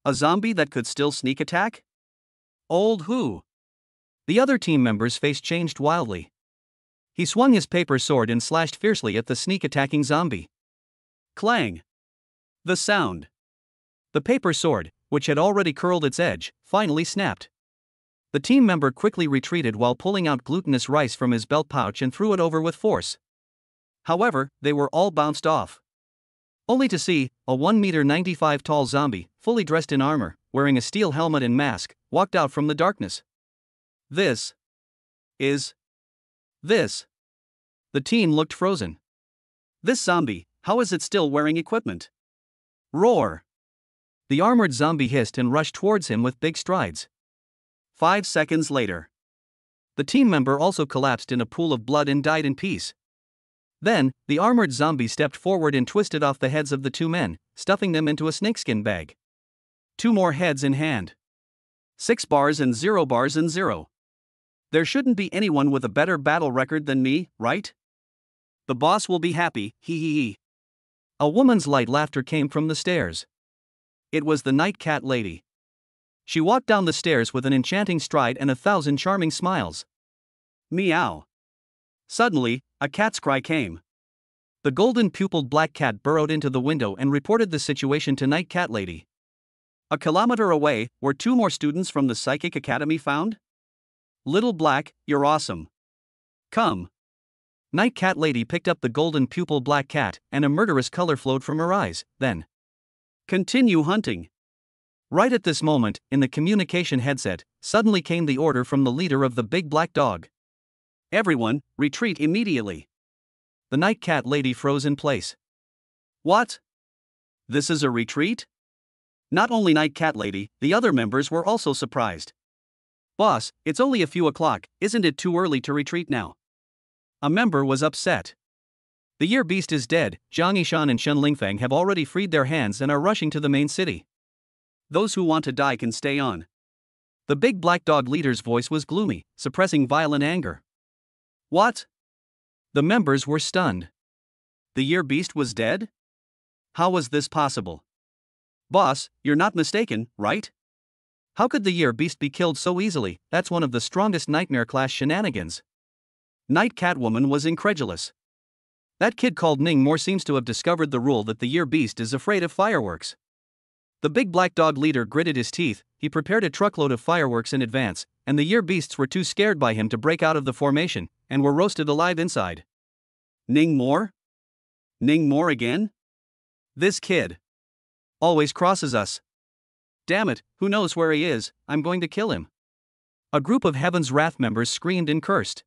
A zombie that could still sneak attack? Old who? The other team member's face changed wildly. He swung his paper sword and slashed fiercely at the sneak attacking zombie. Clang. The sound. The paper sword, which had already curled its edge, finally snapped. The team member quickly retreated while pulling out glutinous rice from his belt pouch and threw it over with force. However, they were all bounced off. Only to see a 1.95 meter tall zombie, fully dressed in armor, wearing a steel helmet and mask, walked out from the darkness. This. The team looked frozen. This zombie, how is it still wearing equipment? Roar. The armored zombie hissed and rushed towards him with big strides. 5 seconds later, the team member also collapsed in a pool of blood and died in peace. Then, the armored zombie stepped forward and twisted off the heads of the 2 men, stuffing them into a snakeskin bag. 2 more heads in hand. 6 bars and 0 bars and 0. There shouldn't be anyone with a better battle record than me, right? The boss will be happy, hee hee hee. A woman's light laughter came from the stairs. It was the Night Cat Lady. She walked down the stairs with an enchanting stride and 1,000 charming smiles. Meow. Suddenly, a cat's cry came. The golden-pupiled black cat burrowed into the window and reported the situation to Night Cat Lady. A kilometer away, were 2 more students from the Psychic Academy found? Little Black, you're awesome. Come. Night Cat Lady picked up the golden-pupiled black cat, and a murderous color flowed from her eyes, then. Continue hunting. Right at this moment, in the communication headset, suddenly came the order from the leader of the big black dog. Everyone, retreat immediately. The Night Cat Lady froze in place. What? This is a retreat? Not only Night Cat Lady, the other members were also surprised. Boss, it's only a few o'clock, isn't it too early to retreat now? A member was upset. The Year Beast is dead. Jiang Yishan and Shen Lingfeng have already freed their hands and are rushing to the main city. Those who want to die can stay on. The big black dog leader's voice was gloomy, suppressing violent anger. What? The members were stunned. The Year Beast was dead? How was this possible? Boss, you're not mistaken, right? How could the Year Beast be killed so easily? That's one of the strongest nightmare-class shenanigans. Night Catwoman was incredulous. That kid called Ning Moore seems to have discovered the rule that the Year Beast is afraid of fireworks. The big black dog leader gritted his teeth. He prepared a truckload of fireworks in advance, and the Year Beasts were too scared by him to break out of the formation, and were roasted alive inside. Ning Moore? Ning Moore again? This kid always crosses us. Damn it, who knows where he is? I'm going to kill him. A group of Heaven's Wrath members screamed and cursed.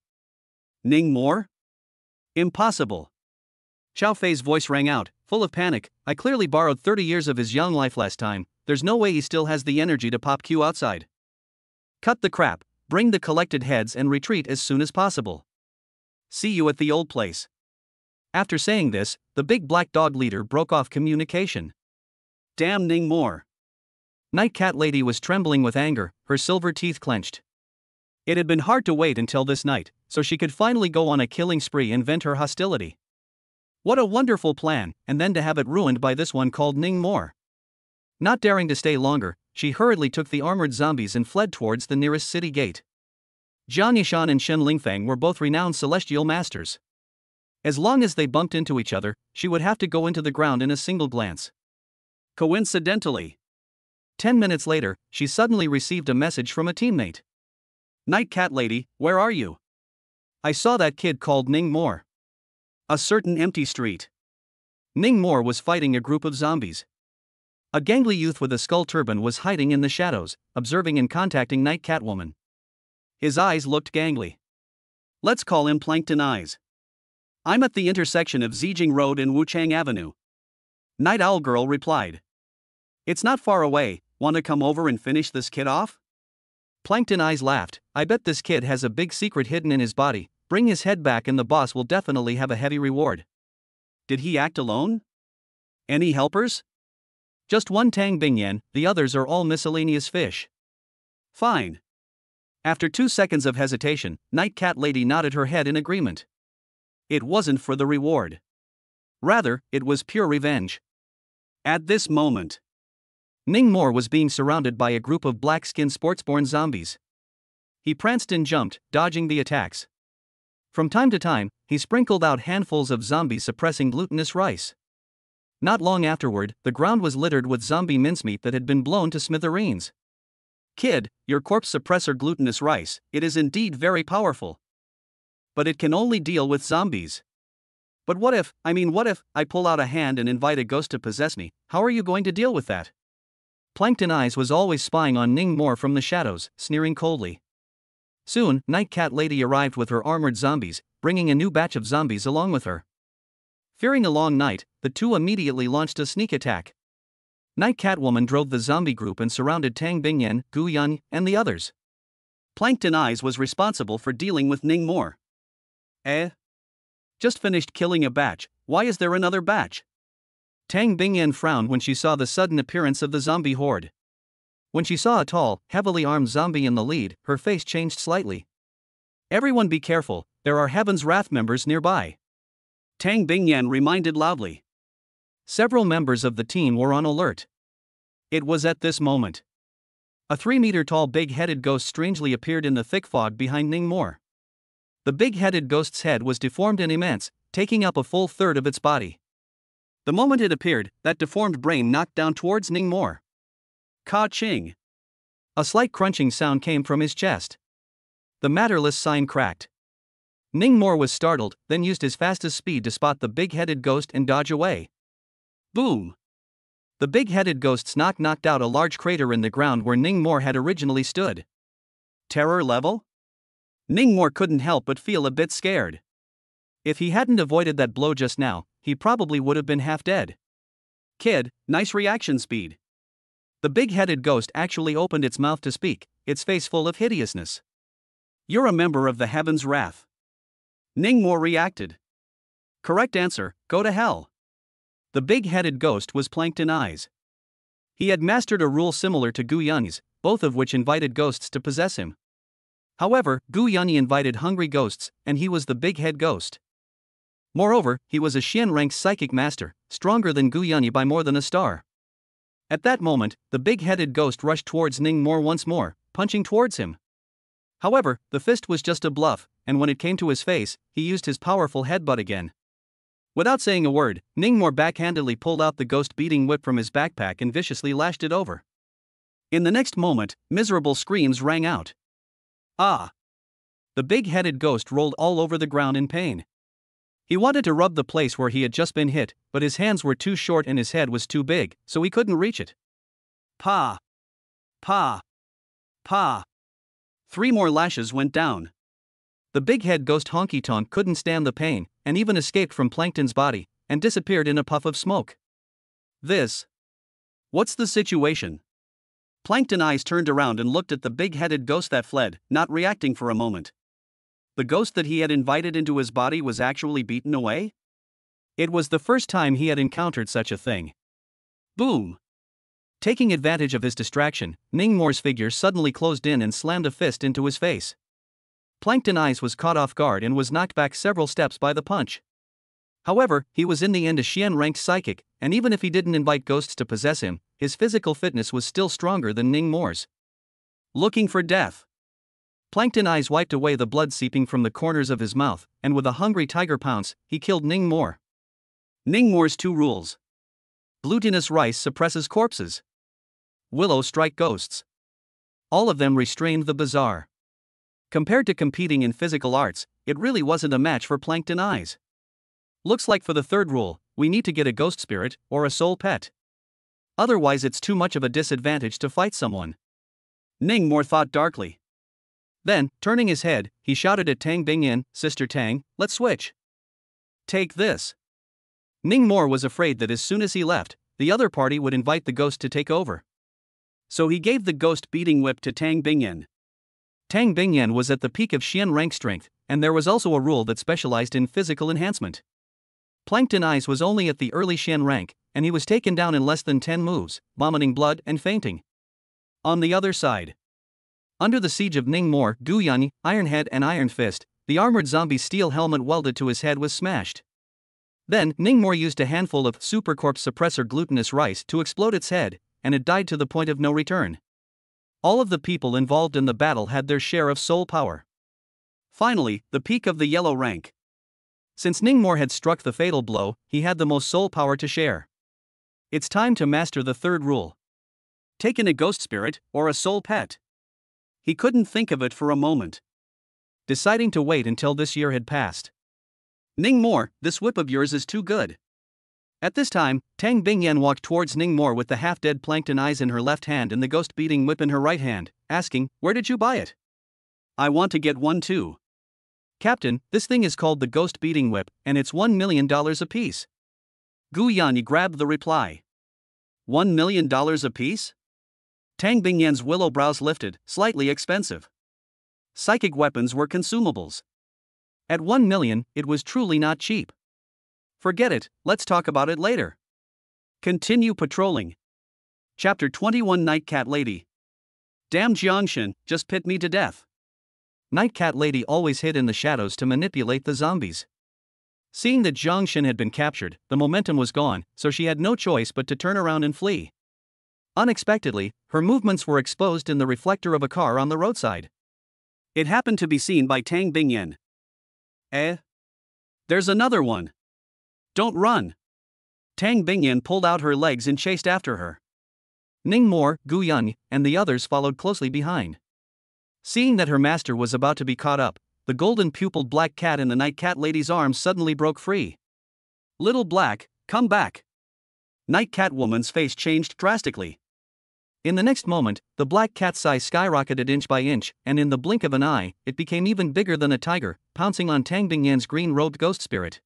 Ning Moore? Impossible. Xiao Fei's voice rang out, full of panic. I clearly borrowed 30 years of his young life last time. There's no way he still has the energy to pop Q outside. Cut the crap, bring the collected heads and retreat as soon as possible. See you at the old place. After saying this, the big black dog leader broke off communication. Damn Ning Moore. Night Cat Lady was trembling with anger, her silver teeth clenched. It had been hard to wait until this night, so she could finally go on a killing spree and vent her hostility. What a wonderful plan, and then to have it ruined by this one called Ning Moore. Not daring to stay longer, she hurriedly took the armored zombies and fled towards the nearest city gate. Jiang Yishan and Shen Lingfeng were both renowned celestial masters. As long as they bumped into each other, she would have to go into the ground in a single glance. Coincidentally, 10 minutes later, she suddenly received a message from a teammate. Night Cat Lady, where are you? I saw that kid called Ning Moore. A certain empty street. Ning Moore was fighting a group of zombies. A gangly youth with a skull turban was hiding in the shadows, observing and contacting Night Catwoman. His eyes looked gangly. Let's call him Plankton Eyes. I'm at the intersection of Zijing Road and Wuchang Avenue. Night Owl Girl replied. It's not far away, want to come over and finish this kid off? Plankton Eyes laughed. I bet this kid has a big secret hidden in his body. Bring his head back and the boss will definitely have a heavy reward. Did he act alone? Any helpers? Just one Tang Bingyan, the others are all miscellaneous fish. Fine. After 2 seconds of hesitation, Night Cat Lady nodded her head in agreement. It wasn't for the reward. Rather, it was pure revenge. At this moment, Ning Moore was being surrounded by a group of black-skinned sportsborn zombies. He pranced and jumped, dodging the attacks. From time to time, he sprinkled out handfuls of zombies suppressing glutinous rice. Not long afterward, the ground was littered with zombie mincemeat that had been blown to smithereens. Kid, your corpse suppressor glutinous rice, it is indeed very powerful. But it can only deal with zombies. But what if I pull out a hand and invite a ghost to possess me? How are you going to deal with that? Plankton Eyes was always spying on Ning Mor from the shadows, sneering coldly. Soon, Night Cat Lady arrived with her armored zombies, bringing a new batch of zombies along with her. Fearing a long night, the two immediately launched a sneak attack. Night Catwoman drove the zombie group and surrounded Tang Bingyan, Gu Yun, and the others. Plankton Eyes was responsible for dealing with Ning Mor. Just finished killing a batch, why is there another batch? Tang Bingyan frowned when she saw the sudden appearance of the zombie horde. When she saw a tall, heavily armed zombie in the lead, her face changed slightly. Everyone be careful, there are Heaven's Wrath members nearby. Tang Bingyan reminded loudly. Several members of the team were on alert. It was at this moment. A 3-meter-tall big-headed ghost strangely appeared in the thick fog behind Ning Mor. The big-headed ghost's head was deformed and immense, taking up a full third of its body. The moment it appeared, that deformed brain knocked down towards Ning Mor. Ka-ching! A slight crunching sound came from his chest. The matterless sign cracked. Ning Mor was startled, then used his fastest speed to spot the big-headed ghost and dodge away. Boom! The big-headed ghost's knocked out a large crater in the ground where Ning Mor had originally stood. Terror level? Ning Mor couldn't help but feel a bit scared. If he hadn't avoided that blow just now, he probably would have been half dead. Kid, nice reaction speed. The big-headed ghost actually opened its mouth to speak, its face full of hideousness. You're a member of the Heaven's Wrath. Ning Mor reacted. Correct answer, go to hell. The big-headed ghost was Plankton Eyes. He had mastered a rule similar to Gu Yun's, both of which invited ghosts to possess him. However, Gu Yun invited hungry ghosts, and he was the big head ghost. Moreover, he was a Xian rank psychic master, stronger than Gu Yun by more than a star. At that moment, the big-headed ghost rushed towards Ning Mor once more, punching towards him. However, the fist was just a bluff, and when it came to his face, he used his powerful headbutt again. Without saying a word, Ning Mor backhandedly pulled out the ghost-beating whip from his backpack and viciously lashed it over. In the next moment, miserable screams rang out. Ah! The big-headed ghost rolled all over the ground in pain. He wanted to rub the place where he had just been hit, but his hands were too short and his head was too big, so he couldn't reach it. Pa! Pa! Pa! 3 more lashes went down. The big-head ghost Honky Tonk couldn't stand the pain, and even escaped from Plankton's body, and disappeared in a puff of smoke. What's the situation? Plankton Eyes turned around and looked at the big-headed ghost that fled, not reacting for a moment. The ghost that he had invited into his body was actually beaten away? It was the first time he had encountered such a thing. Boom! Taking advantage of his distraction, Ning Mor's figure suddenly closed in and slammed a fist into his face. Plankton Eyes was caught off guard and was knocked back several steps by the punch. However, he was in the end a Xian-ranked psychic, and even if he didn't invite ghosts to possess him, his physical fitness was still stronger than Ning Mor's. Looking for death. Plankton Eyes wiped away the blood seeping from the corners of his mouth, and with a hungry tiger pounce, he killed Ning Mor. Ning Mor's 2 rules. Glutinous rice suppresses corpses. Willow strike ghosts. All of them restrained the bizarre. Compared to competing in physical arts, it really wasn't a match for Plankton Eyes. Looks like for the 3rd rule, we need to get a ghost spirit, or a soul pet. Otherwise it's too much of a disadvantage to fight someone. Ning Mor thought darkly. Then, turning his head, he shouted at Tang Bingyan, Sister Tang, let's switch. Take this. Ning Mor was afraid that as soon as he left, the other party would invite the ghost to take over. So he gave the ghost beating whip to Tang Bingyan. Tang Bingyan was at the peak of Xian rank strength, and there was also a rule that specialized in physical enhancement. Plankton Eyes was only at the early Xian rank, and he was taken down in less than 10 moves, vomiting blood and fainting. On the other side, under the siege of Ning Mor, Gu Yun, Iron Head and Iron Fist, the armored zombie's steel helmet welded to his head was smashed. Then, Ning Mor used a handful of Supercorp suppressor glutinous rice to explode its head, and it died to the point of no return. All of the people involved in the battle had their share of soul power. Finally, the peak of the yellow rank. Since Ning Mor had struck the fatal blow, he had the most soul power to share. It's time to master the third rule. Take in a ghost spirit, or a soul pet. He couldn't think of it for a moment, deciding to wait until this year had passed. Ningmore, this whip of yours is too good. At this time, Tang Bingyan walked towards Ningmore with the half-dead plankton eyes in her left hand and the ghost-beating whip in her right hand, asking, "Where did you buy it?" "I want to get one too." "Captain, this thing is called the ghost-beating whip, and it's $1 million apiece." Gu Yanyi grabbed the reply. $1 million apiece? Tang Bingyan's willow brows lifted, slightly expensive. Psychic weapons were consumables. At 1 million, it was truly not cheap. Forget it, let's talk about it later. Continue patrolling. Chapter 21 Night Cat Lady. Damn Jiangshan, just pit me to death. Night Cat Lady always hid in the shadows to manipulate the zombies. Seeing that Jiangshan had been captured, the momentum was gone, so she had no choice but to turn around and flee. Unexpectedly, her movements were exposed in the reflector of a car on the roadside. It happened to be seen by Tang Bingyan. There's another one. Don't run. Tang Bingyan pulled out her legs and chased after her. Ningmore, Gu Yanyi, and the others followed closely behind. Seeing that her master was about to be caught up, the golden-pupiled black cat in the Night Cat Lady's arms suddenly broke free. "Little Black, come back." Night Cat Woman's face changed drastically. In the next moment, the black cat's size skyrocketed inch by inch, and in the blink of an eye, it became even bigger than a tiger, pouncing on Tang Bingyan's green-robed ghost spirit.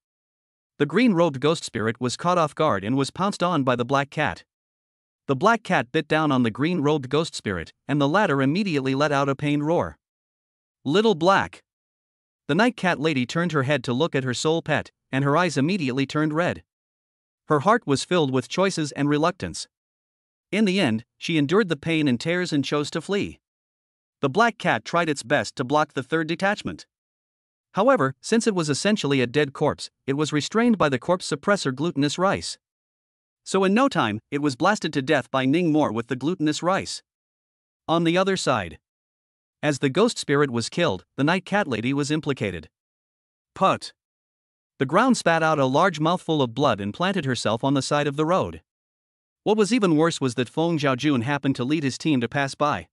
The green-robed ghost spirit was caught off guard and was pounced on by the black cat. The black cat bit down on the green-robed ghost spirit, and the latter immediately let out a pained roar. "Little Black." The Night Cat Lady turned her head to look at her soul pet, and her eyes immediately turned red. Her heart was filled with choices and reluctance. In the end, she endured the pain and tears and chose to flee. The black cat tried its best to block the third detachment. However, since it was essentially a dead corpse, it was restrained by the corpse suppressor glutinous rice. So in no time, it was blasted to death by Ningmore with the glutinous rice. On the other side, as the ghost spirit was killed, the Night Cat Lady was implicated. Put. The ground spat out a large mouthful of blood and planted herself on the side of the road. What was even worse was that Feng Zhaojun happened to lead his team to pass by.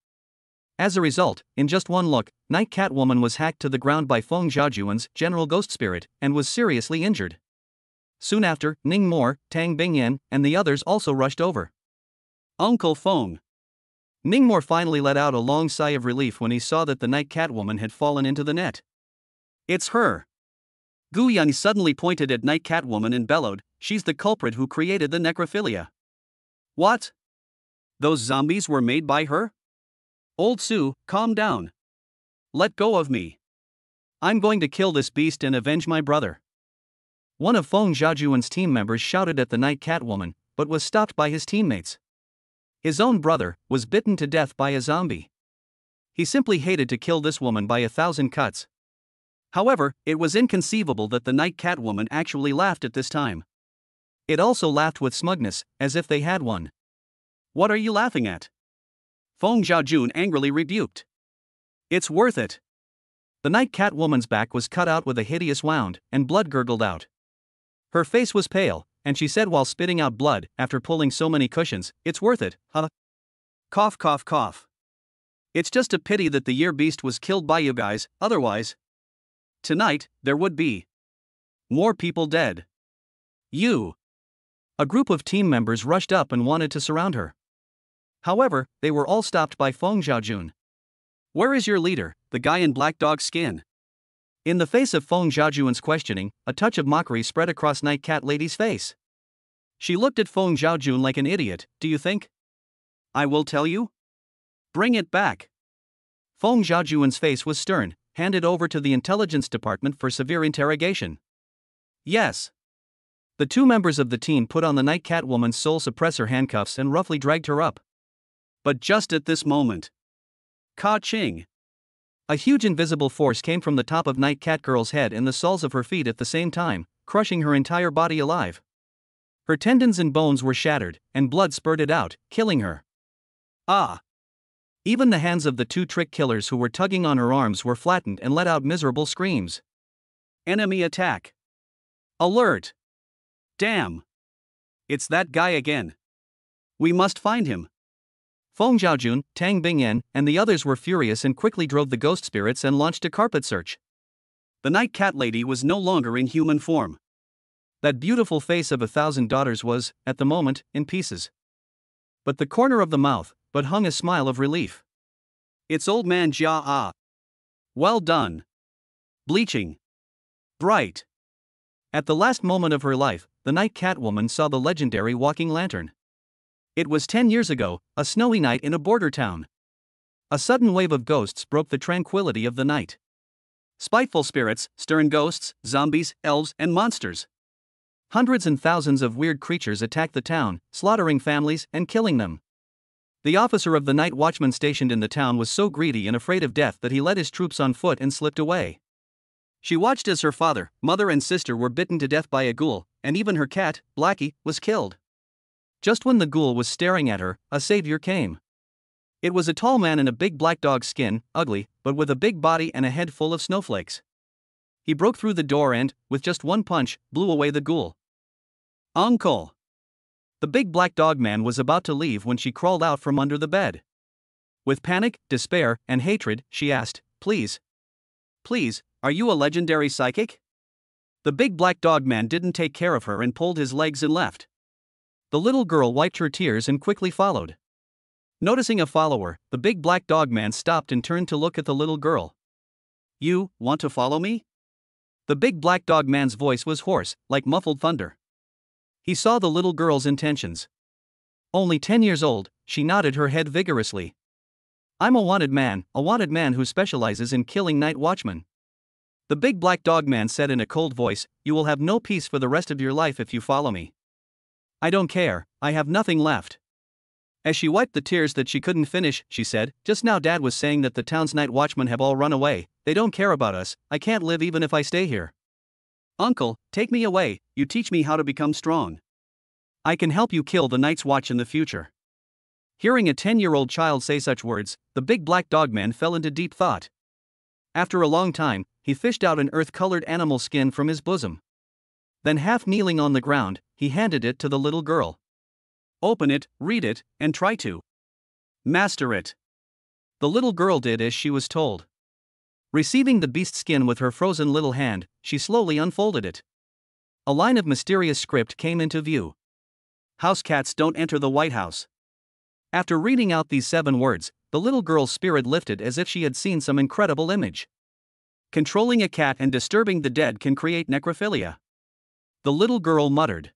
As a result, in just one look, Night Cat Woman was hacked to the ground by Feng Zhaojun's general ghost spirit and was seriously injured. Soon after, Ningmore, Tang Bingyan, and the others also rushed over. "Uncle Feng." Ningmore finally let out a long sigh of relief when he saw that the Night Cat Woman had fallen into the net. "It's her." Gu Yanyi suddenly pointed at Night Cat Woman and bellowed, "She's the culprit who created the necrophilia." "What? Those zombies were made by her?" "Old Su, calm down. Let go of me. I'm going to kill this beast and avenge my brother." One of Feng Zhaojun's team members shouted at the Night Cat Woman, but was stopped by his teammates. His own brother was bitten to death by a zombie. He simply hated to kill this woman by 1,000 cuts. However, it was inconceivable that the Night Cat Woman actually laughed at this time. It also laughed with smugness, as if they had won. "What are you laughing at?" Feng Zhaojun angrily rebuked. "It's worth it." The Night Cat Woman's back was cut out with a hideous wound, and blood gurgled out. Her face was pale, and she said while spitting out blood, after pulling so many cushions, "It's worth it, huh?" Cough, cough, cough. "It's just a pity that the year beast was killed by you guys, otherwise tonight, there would be more people dead." "You." A group of team members rushed up and wanted to surround her. However, they were all stopped by Feng Zhaojun. "Where is your leader, the guy in black dog skin?" In the face of Feng Zhaojun's questioning, a touch of mockery spread across Night Cat Lady's face. She looked at Feng Zhaojun like an idiot. "Do you think I will tell you? Bring it back." Feng Zhaojun's face was stern, handed over to the intelligence department for severe interrogation. "Yes." The two members of the team put on the Night Cat Woman's soul suppressor handcuffs and roughly dragged her up. But just at this moment, ka-ching! A huge invisible force came from the top of Night Cat Girl's head and the soles of her feet at the same time, crushing her entire body alive. Her tendons and bones were shattered, and blood spurted out, killing her. Ah! Even the hands of the two trick killers who were tugging on her arms were flattened and let out miserable screams. Enemy attack! Alert! Damn! It's that guy again. We must find him. Feng Zhaojun, Tang Bingyan, and the others were furious and quickly drove the ghost spirits and launched a carpet search. The night cat lady was no longer in human form. That beautiful face of 1,000 daughters was, at the moment, in pieces. But the corner of the mouth hung a smile of relief. It's old man Jia Ah. Well done. Bleaching. Bright. At the last moment of her life, the night catwoman saw the legendary walking lantern. It was 10 years ago, a snowy night in a border town. A sudden wave of ghosts broke the tranquility of the night. Spiteful spirits, stern ghosts, zombies, elves, and monsters. Hundreds and thousands of weird creatures attacked the town, slaughtering families and killing them. The officer of the night watchman stationed in the town was so greedy and afraid of death that he led his troops on foot and slipped away. She watched as her father, mother, and sister were bitten to death by a ghoul, and even her cat, Blackie, was killed. Just when the ghoul was staring at her, a savior came. It was a tall man in a big black dog skin, ugly, but with a big body and a head full of snowflakes. He broke through the door and, with just one punch, blew away the ghoul. Uncle! The big black dog man was about to leave when she crawled out from under the bed. With panic, despair, and hatred, she asked, Please, are you a legendary psychic? The big black dog man didn't take care of her and pulled his legs and left. The little girl wiped her tears and quickly followed. Noticing a follower, the big black dog man stopped and turned to look at the little girl. You want to follow me? The big black dog man's voice was hoarse, like muffled thunder. He saw the little girl's intentions. Only 10 years old, she nodded her head vigorously. I'm a wanted man who specializes in killing night watchmen. The big black dog man said in a cold voice, You will have no peace for the rest of your life if you follow me. I don't care, I have nothing left. As she wiped the tears that she couldn't finish, she said, Just now Dad was saying that the town's night watchmen have all run away, they don't care about us, I can't live even if I stay here. Uncle, take me away, you teach me how to become strong. I can help you kill the night's watch in the future. Hearing a 10-year-old child say such words, the big black dog man fell into deep thought. After a long time, he fished out an earth-colored animal skin from his bosom. Then, half kneeling on the ground, he handed it to the little girl. Open it, read it, and try to master it. The little girl did as she was told. Receiving the beast skin with her frozen little hand, she slowly unfolded it. A line of mysterious script came into view. House cats don't enter the White House. After reading out these 7 words, the little girl's spirit lifted as if she had seen some incredible image. Controlling a cat and disturbing the dead can create necrophilia. The little girl muttered.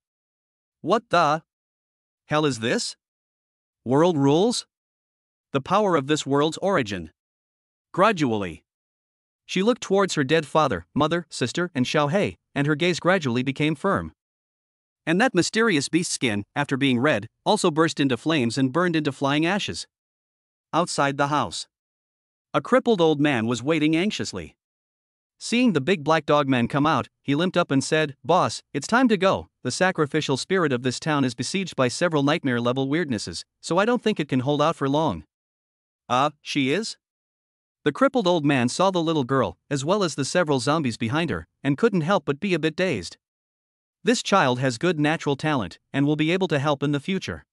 What the hell is this? World rules? The power of this world's origin. Gradually, she looked towards her dead father, mother, sister, and Xiaohei, and her gaze gradually became firm. And that mysterious beast skin, after being read, also burst into flames and burned into flying ashes. Outside the house, a crippled old man was waiting anxiously. Seeing the big black dog man come out, he limped up and said, Boss, it's time to go. The sacrificial spirit of this town is besieged by several nightmare-level weirdnesses, so I don't think it can hold out for long. She is? The crippled old man saw the little girl, as well as the several zombies behind her, and couldn't help but be a bit dazed. This child has good natural talent, and will be able to help in the future.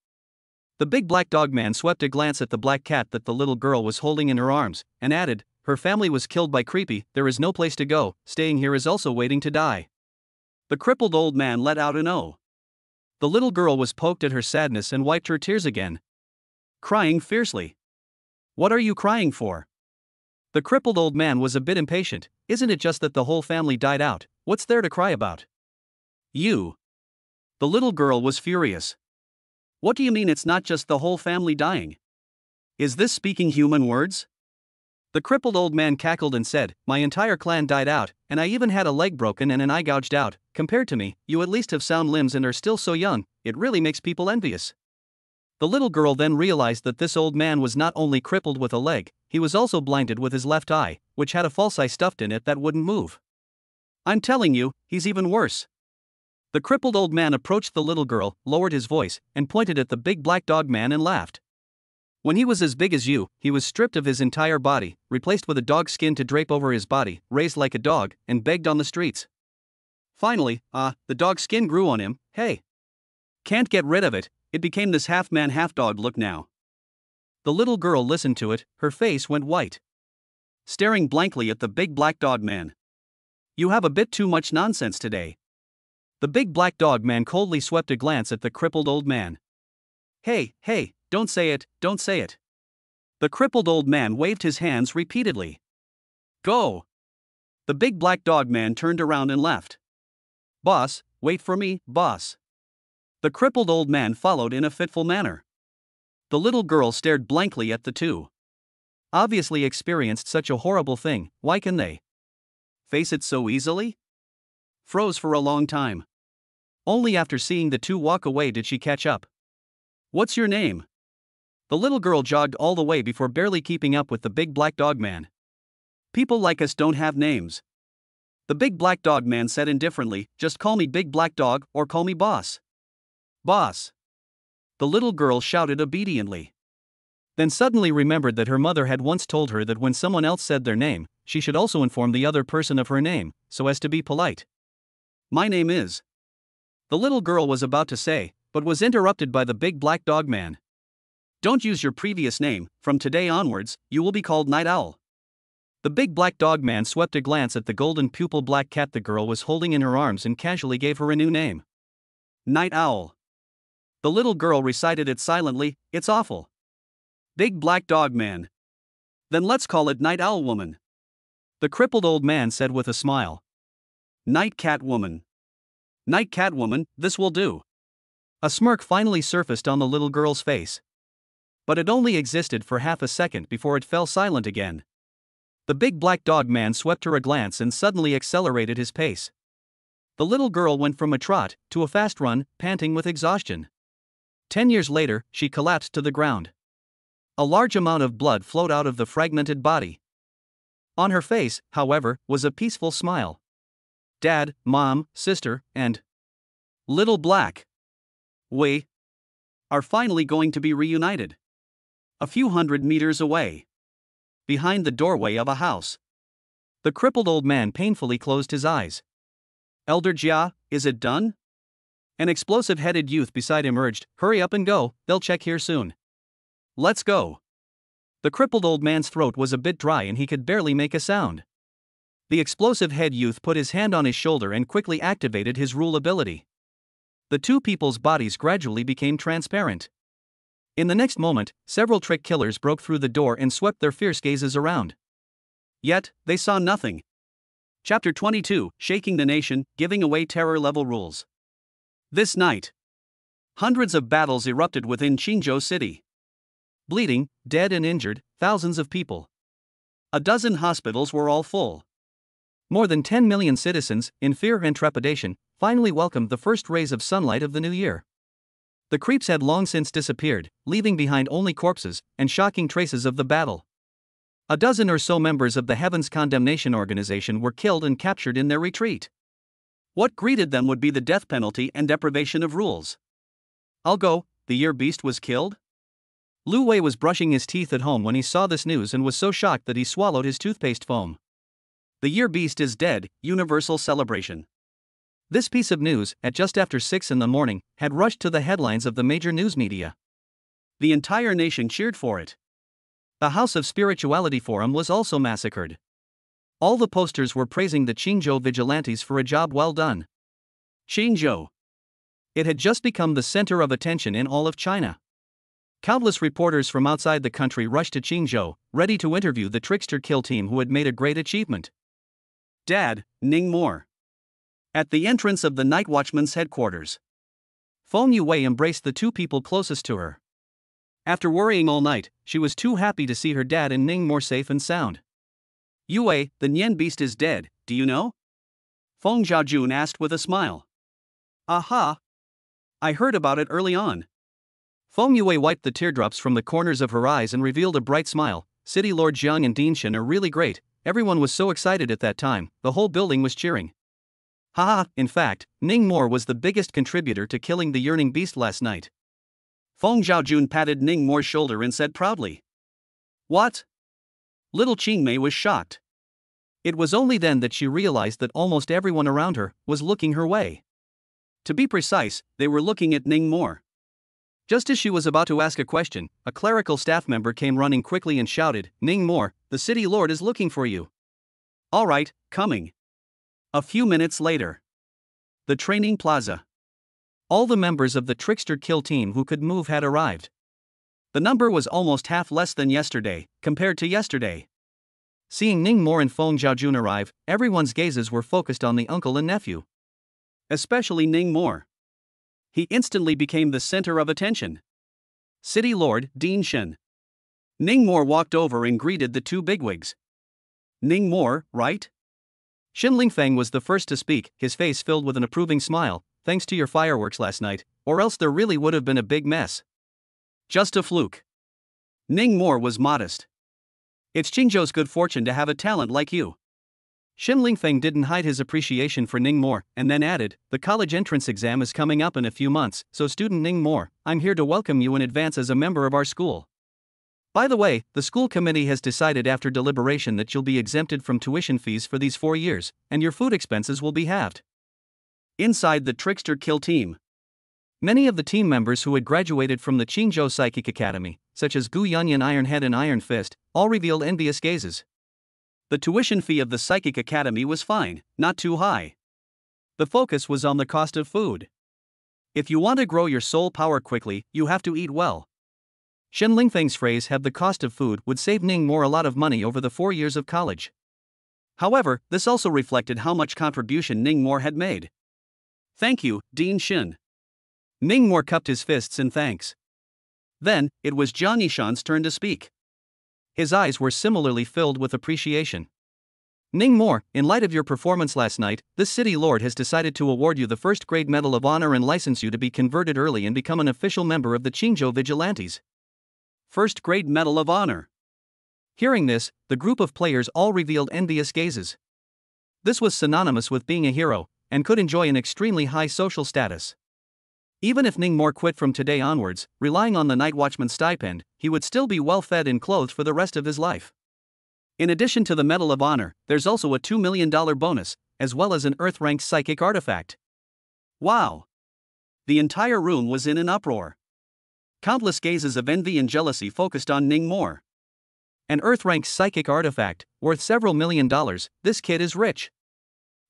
The big black dog man swept a glance at the black cat that the little girl was holding in her arms, and added, Her family was killed by Creepy, there is no place to go, staying here is also waiting to die. The crippled old man let out an "oh." The little girl was poked at her sadness and wiped her tears again, crying fiercely. What are you crying for? The crippled old man was a bit impatient. Isn't it just that the whole family died out? What's there to cry about? You. The little girl was furious. What do you mean it's not just the whole family dying? Is this speaking human words? The crippled old man cackled and said, My entire clan died out, and I even had a leg broken and an eye gouged out. Compared to me, you at least have sound limbs and are still so young, it really makes people envious. The little girl then realized that this old man was not only crippled with a leg, he was also blinded with his left eye, which had a false eye stuffed in it that wouldn't move. I'm telling you, he's even worse. The crippled old man approached the little girl, lowered his voice, and pointed at the big black dog man and laughed. When he was as big as you, he was stripped of his entire body, replaced with a dog skin to drape over his body, raised like a dog, and begged on the streets. Finally, the dog skin grew on him. Hey! Can't get rid of it, It became this half-man half-dog look now. The little girl listened to it, her face went white. Staring blankly at the big black dog man. You have a bit too much nonsense today. The big black dog man coldly swept a glance at the crippled old man. Hey, don't say it, don't say it. The crippled old man waved his hands repeatedly. Go! The big black dog man turned around and left. Boss, wait for me, boss. The crippled old man followed in a fitful manner. The little girl stared blankly at the two. Obviously experienced such a horrible thing, why can they face it so easily? Froze for a long time. Only after seeing the two walk away did she catch up. What's your name? The little girl jogged all the way before barely keeping up with the big black dog man. People like us don't have names. The big black dog man said indifferently, just call me big black dog or call me boss. Boss. The little girl shouted obediently. Then suddenly remembered that her mother had once told her that when someone else said their name, she should also inform the other person of her name, so as to be polite. My name is. The little girl was about to say, but was interrupted by the big black dog man. Don't use your previous name, from today onwards, you will be called Night Owl. The big black dog man swept a glance at the golden pupil black cat the girl was holding in her arms and casually gave her a new name. Night Owl. The little girl recited it silently, it's awful. Big black dog man. Then let's call it Night Owl woman. The crippled old man said with a smile. Night cat woman. Night cat woman, this will do. A smirk finally surfaced on the little girl's face. But it only existed for half a second before it fell silent again. The big black dog man swept her a glance and suddenly accelerated his pace. The little girl went from a trot to a fast run, panting with exhaustion. 10 years later, she collapsed to the ground. A large amount of blood flowed out of the fragmented body. On her face, however, was a peaceful smile. Dad, Mom, sister, and Little Black we are finally going to be reunited. A few hundred meters away. Behind the doorway of a house. The crippled old man painfully closed his eyes. Elder Jia, is it done? An explosive-headed youth beside him urged, hurry up and go, they'll check here soon. Let's go. The crippled old man's throat was a bit dry and he could barely make a sound. The explosive-head youth put his hand on his shoulder and quickly activated his rule ability. The two people's bodies gradually became transparent. In the next moment, several trick killers broke through the door and swept their fierce gazes around. Yet, they saw nothing. Chapter 22, Shaking the Nation, Giving Away Terror-Level Rules. This night, hundreds of battles erupted within Qingzhou City. Bleeding, dead and injured, thousands of people. A dozen hospitals were all full. More than 10 million citizens, in fear and trepidation, finally welcomed the first rays of sunlight of the new year. The creeps had long since disappeared, leaving behind only corpses and shocking traces of the battle. A dozen or so members of the Heaven's Condemnation Organization were killed and captured in their retreat. What greeted them would be the death penalty and deprivation of rules. I'll go, the year beast was killed? Lu Wei was brushing his teeth at home when he saw this news and was so shocked that he swallowed his toothpaste foam. The year beast is dead, universal celebration. This piece of news, at just after 6 in the morning, had rushed to the headlines of the major news media. The entire nation cheered for it. The House of Spirituality Forum was also massacred. All the posters were praising the Qingzhou vigilantes for a job well done. Qingzhou. It had just become the center of attention in all of China. Countless reporters from outside the country rushed to Qingzhou, ready to interview the trickster kill team who had made a great achievement. Dad, Ning Moore. At the entrance of the night watchman's headquarters, Feng Yue embraced the two people closest to her. After worrying all night, she was too happy to see her dad and Ning more safe and sound. Yue, the Nian beast is dead, do you know? Feng Xiaojun asked with a smile. Aha! I heard about it early on. Feng Yue wiped the teardrops from the corners of her eyes and revealed a bright smile. City Lord Jiang and Dinshan are really great, everyone was so excited at that time, the whole building was cheering. Haha, in fact, Ning Moore was the biggest contributor to killing the yearning beast last night. Feng Xiaojun patted Ning Moore's shoulder and said proudly. What? Little Qingmei was shocked. It was only then that she realized that almost everyone around her was looking her way. To be precise, they were looking at Ning Moore. Just as she was about to ask a question, a clerical staff member came running quickly and shouted, "Ning Mor, the city lord is looking for you." "All right, coming." A few minutes later. The training plaza. All the members of the Trickster Kill team who could move had arrived. The number was almost half less than yesterday, compared to yesterday. Seeing Ning Mor and Feng Zhaojun arrive, everyone's gazes were focused on the uncle and nephew. Especially Ning Mor. He instantly became the center of attention. City Lord Dean Shen. Ning Mor walked over and greeted the two bigwigs. "Ning Mor, right?" Shen Lingfeng was the first to speak, his face filled with an approving smile. "Thanks to your fireworks last night, or else there really would have been a big mess." "Just a fluke." Ning Mor was modest. "It's Qingzhou's good fortune to have a talent like you." Shen Lingfeng didn't hide his appreciation for Ning Mor, and then added, "The college entrance exam is coming up in a few months, so student Ning Mor, I'm here to welcome you in advance as a member of our school. By the way, the school committee has decided after deliberation that you'll be exempted from tuition fees for these 4 years, and your food expenses will be halved." Inside the Trickster Kill team. Many of the team members who had graduated from the Qingzhou Psychic Academy, such as Gu Yunyan Ironhead and Iron Fist, all revealed envious gazes. The tuition fee of the Psychic Academy was fine, not too high. The focus was on the cost of food. If you want to grow your soul power quickly, you have to eat well. Shen Lingfeng's phrase "have the cost of food" would save Ning Mor a lot of money over the 4 years of college. However, this also reflected how much contribution Ning Mor had made. "Thank you, Dean Shen." Ning Mor cupped his fists in thanks. Then, it was Jiang Yishan's turn to speak. His eyes were similarly filled with appreciation. "Ning Mor, in light of your performance last night, this city lord has decided to award you the first grade Medal of Honor and license you to be converted early and become an official member of the Qingzhou Vigilantes." First grade Medal of Honor. Hearing this, the group of players all revealed envious gazes. This was synonymous with being a hero, and could enjoy an extremely high social status. Even if Ning Mor quit from today onwards, relying on the night watchman's stipend, he would still be well fed and clothed for the rest of his life. In addition to the Medal of Honor, there's also a $2 million bonus, as well as an Earth-ranked psychic artifact. Wow! The entire room was in an uproar. Countless gazes of envy and jealousy focused on Ning Mor. An Earth-ranked psychic artifact, worth several $1,000,000, this kid is rich.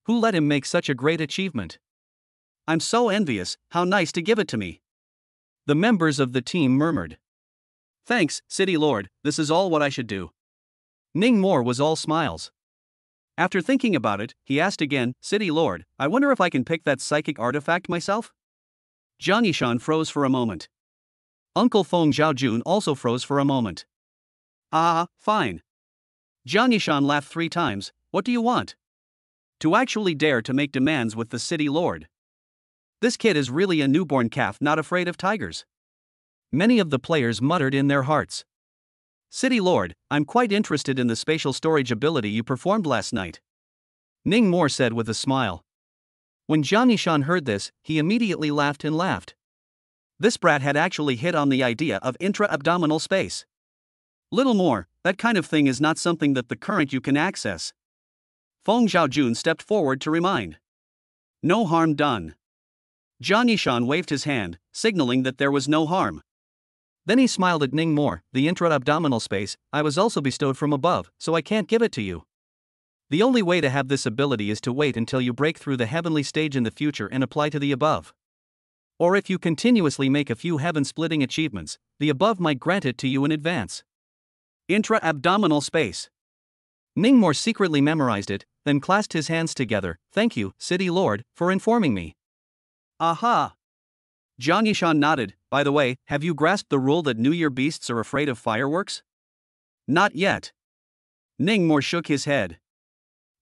Who let him make such a great achievement? I'm so envious, how nice to give it to me. The members of the team murmured. "Thanks, City Lord, this is all what I should do." Ning Mor was all smiles. After thinking about it, he asked again, "City Lord, I wonder if I can pick that psychic artifact myself?" Jiang Yishan froze for a moment. Uncle Feng Zhaojun also froze for a moment. Fine." Jiang Yishan laughed 3 times, "What do you want?" To actually dare to make demands with the city lord. This kid is really a newborn calf not afraid of tigers. Many of the players muttered in their hearts. "City Lord, I'm quite interested in the spatial storage ability you performed last night," Ning Mor said with a smile. When Jiang Yishan heard this, he immediately laughed and laughed. This brat had actually hit on the idea of intra-abdominal space. Little more, that kind of thing is not something that the current you can access. Feng Zhaojun stepped forward to remind. "No harm done." Jiang Yishan waved his hand, signaling that there was no harm. Then he smiled at Ning Mor. "The intra-abdominal space, I was also bestowed from above, so I can't give it to you. The only way to have this ability is to wait until you break through the heavenly stage in the future and apply to the above. Or if you continuously make a few heaven-splitting achievements, the above might grant it to you in advance." Intra-abdominal space. Ning Mor secretly memorized it, then clasped his hands together. "Thank you, City Lord, for informing me." Aha! Jiang Yishan nodded. "By the way, have you grasped the rule that New Year beasts are afraid of fireworks?" "Not yet." Ning Mor shook his head.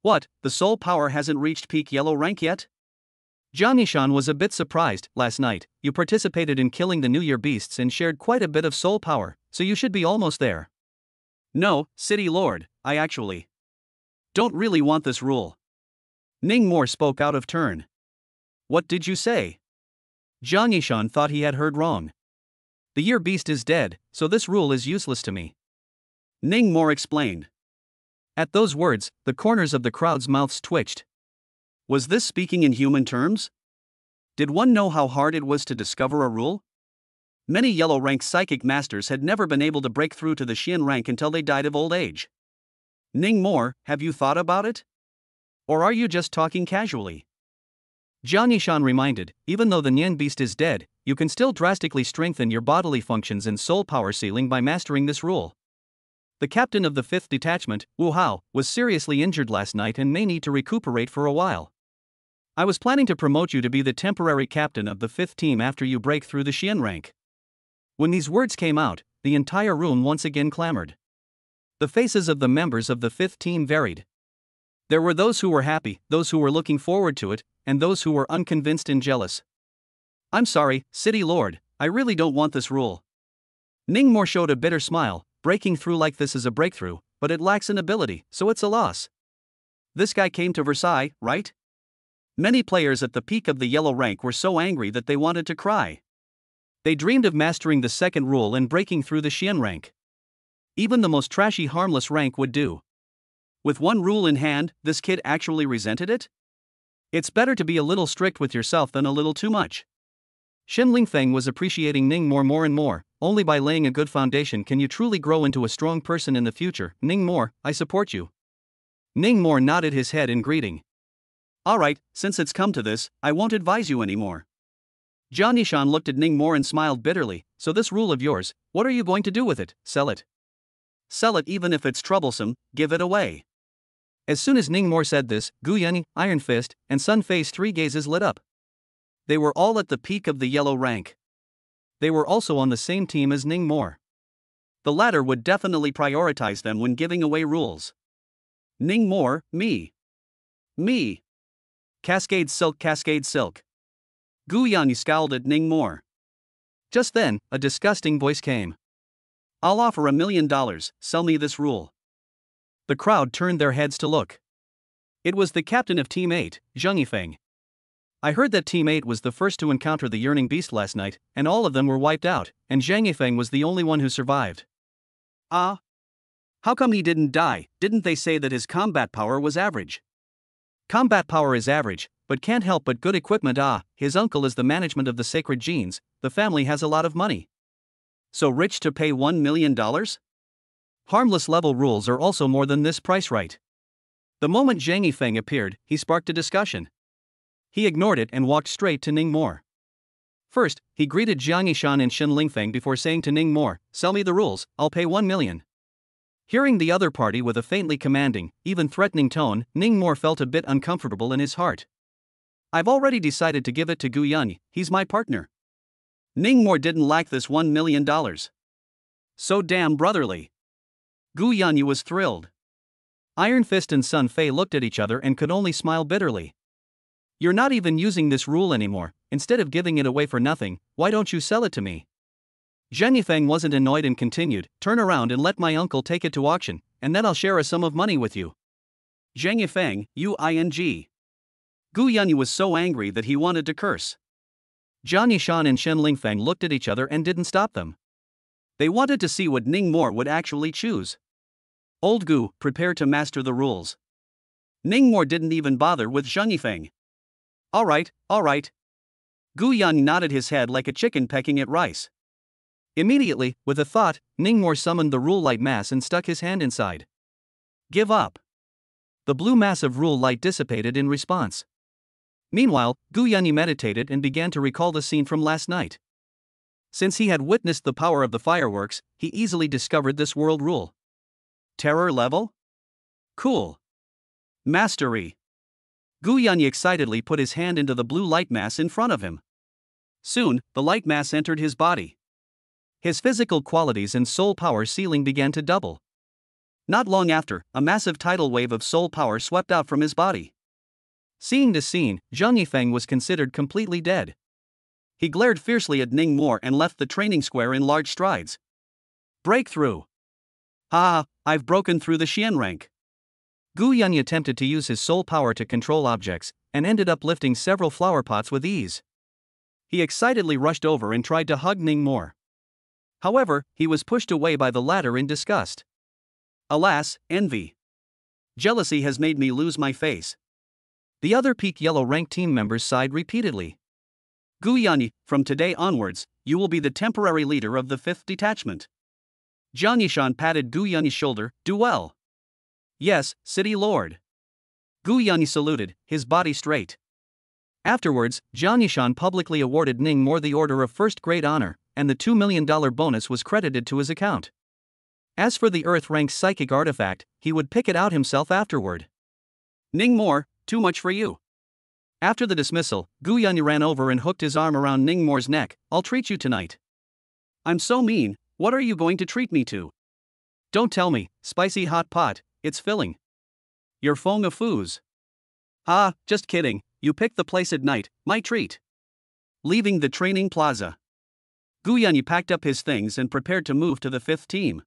"What, the soul power hasn't reached peak yellow rank yet?" Jiang Yishan was a bit surprised. "Last night, you participated in killing the New Year beasts and shared quite a bit of soul power, so you should be almost there." "No, City Lord, I actually don't really want this rule." Ning Mor spoke out of turn. "What did you say?" Jiang Yishan thought he had heard wrong. "The Year Beast is dead, so this rule is useless to me," Ning Mor explained. At those words, the corners of the crowd's mouths twitched. Was this speaking in human terms? Did one know how hard it was to discover a rule? Many yellow rank psychic masters had never been able to break through to the Xian rank until they died of old age. Ningmo, have you thought about it? Or are you just talking casually? Jiang Yishan reminded, even though the Nian beast is dead, you can still drastically strengthen your bodily functions and soul power ceiling by mastering this rule. The captain of the 5th detachment, Wu Hao, was seriously injured last night and may need to recuperate for a while. I was planning to promote you to be the temporary captain of the 5th team after you break through the Xian rank. When these words came out, the entire room once again clamored. The faces of the members of the 5th team varied. There were those who were happy, those who were looking forward to it, and those who were unconvinced and jealous. I'm sorry, City Lord, I really don't want this rule. Ningmo showed a bitter smile. Breaking through like this is a breakthrough, but it lacks an ability, so it's a loss. This guy came to Versailles, right? Many players at the peak of the yellow rank were so angry that they wanted to cry. They dreamed of mastering the 2nd rule and breaking through the Xian rank. Even the most trashy harmless rank would do. With one rule in hand, this kid actually resented it? It's better to be a little strict with yourself than a little too much. Shen Lingfeng was appreciating Ningmo more and more. Only by laying a good foundation can you truly grow into a strong person in the future. Ningmo, I support you. Ningmo nodded his head in greeting. Alright, since it's come to this, I won't advise you anymore. Jiang Yishan looked at Ningmo and smiled bitterly. So this rule of yours, what are you going to do with it? Sell it. Sell it even if it's troublesome, give it away. As soon as Ningmo said this, Gu Yanyi, Iron Fist, and Sun Fei's 3 gazes lit up. They were all at the peak of the yellow rank. They were also on the same team as Ningmo. The latter would definitely prioritize them when giving away rules. Ningmo, me. Me. Cascade Silk, Cascade Silk. Gu Yanyi scowled at Ningmo. Just then, a disgusting voice came. I'll offer $1 million, sell me this rule. The crowd turned their heads to look. It was the captain of Team 8, Zheng Yifeng. I heard that Team 8 was the first to encounter the Yearning Beast last night, and all of them were wiped out, and Zheng Yifeng was the only one who survived. Ah? How come he didn't die? Didn't they say that his combat power was average? Combat power is average, but can't help but good equipment. His uncle is the management of the sacred genes, the family has a lot of money. So rich to pay $1 million? Harmless level rules are also more than this price, right? The moment Zheng Yifeng appeared, he sparked a discussion. He ignored it and walked straight to Ningmo. First, he greeted Jiang Yishan and Shen Lingfeng before saying to Ningmo, sell me the rules, I'll pay 1 million. Hearing the other party with a faintly commanding, even threatening tone, Ningmo felt a bit uncomfortable in his heart. I've already decided to give it to Gu Yanyi, he's my partner. Ningmo didn't like this $1 million. So damn brotherly. Gu Yanyi was thrilled. Iron Fist and Sun Fei looked at each other and could only smile bitterly. You're not even using this rule anymore. Instead of giving it away for nothing, why don't you sell it to me? Zheng Yifeng wasn't annoyed and continued, turn around and let my uncle take it to auction, and then I'll share a sum of money with you. Zheng Yifeng, Gu Yanyi was so angry that he wanted to curse. Jiang Yishan and Shen Lingfeng looked at each other and didn't stop them. They wanted to see what Ningmo would actually choose. Old Gu, prepare to master the rules. Ningmo didn't even bother with Zheng Yifeng. Alright. Gu Yanyi nodded his head like a chicken pecking at rice. Immediately, with a thought, Ningmo summoned the rule light mass and stuck his hand inside. Give up. The blue mass of rule light dissipated in response. Meanwhile, Gu Yanyi meditated and began to recall the scene from last night. Since he had witnessed the power of the fireworks, he easily discovered this world rule. Terror level? Cool. Mastery. Gu Yanyi excitedly put his hand into the blue light mass in front of him. Soon, the light mass entered his body. His physical qualities and soul power ceiling began to double. Not long after, a massive tidal wave of soul power swept out from his body. Seeing this scene, Zheng Yifeng was considered completely dead. He glared fiercely at Ningmo and left the training square in large strides. Breakthrough! I've broken through the Xian rank. Gu Yanyi attempted to use his soul power to control objects, and ended up lifting several flower pots with ease. He excitedly rushed over and tried to hug Ningmo. However, he was pushed away by the latter in disgust. Alas, envy. Jealousy has made me lose my face. The other peak yellow rank team members sighed repeatedly. Gu Yanyi, from today onwards, you will be the temporary leader of the 5th detachment. Jiang Yishan patted Gu Yanni's shoulder. Do well. Yes, City Lord. Gu Yanni saluted, his body straight. Afterwards, Jiang Yishan publicly awarded Ningmo the Order of First Grade Honor, and the $2 million bonus was credited to his account. As for the Earth-ranked psychic artifact, he would pick it out himself afterward. Ningmo, too much for you. After the dismissal, Gu Yanni ran over and hooked his arm around Ningmo's neck. I'll treat you tonight. I'm so mean, what are you going to treat me to? Don't tell me, spicy hot pot, it's filling. Your fong of foos. Ah, just kidding, you picked the place at night, my treat. Leaving the training plaza, Gu Yanni packed up his things and prepared to move to the 5th team.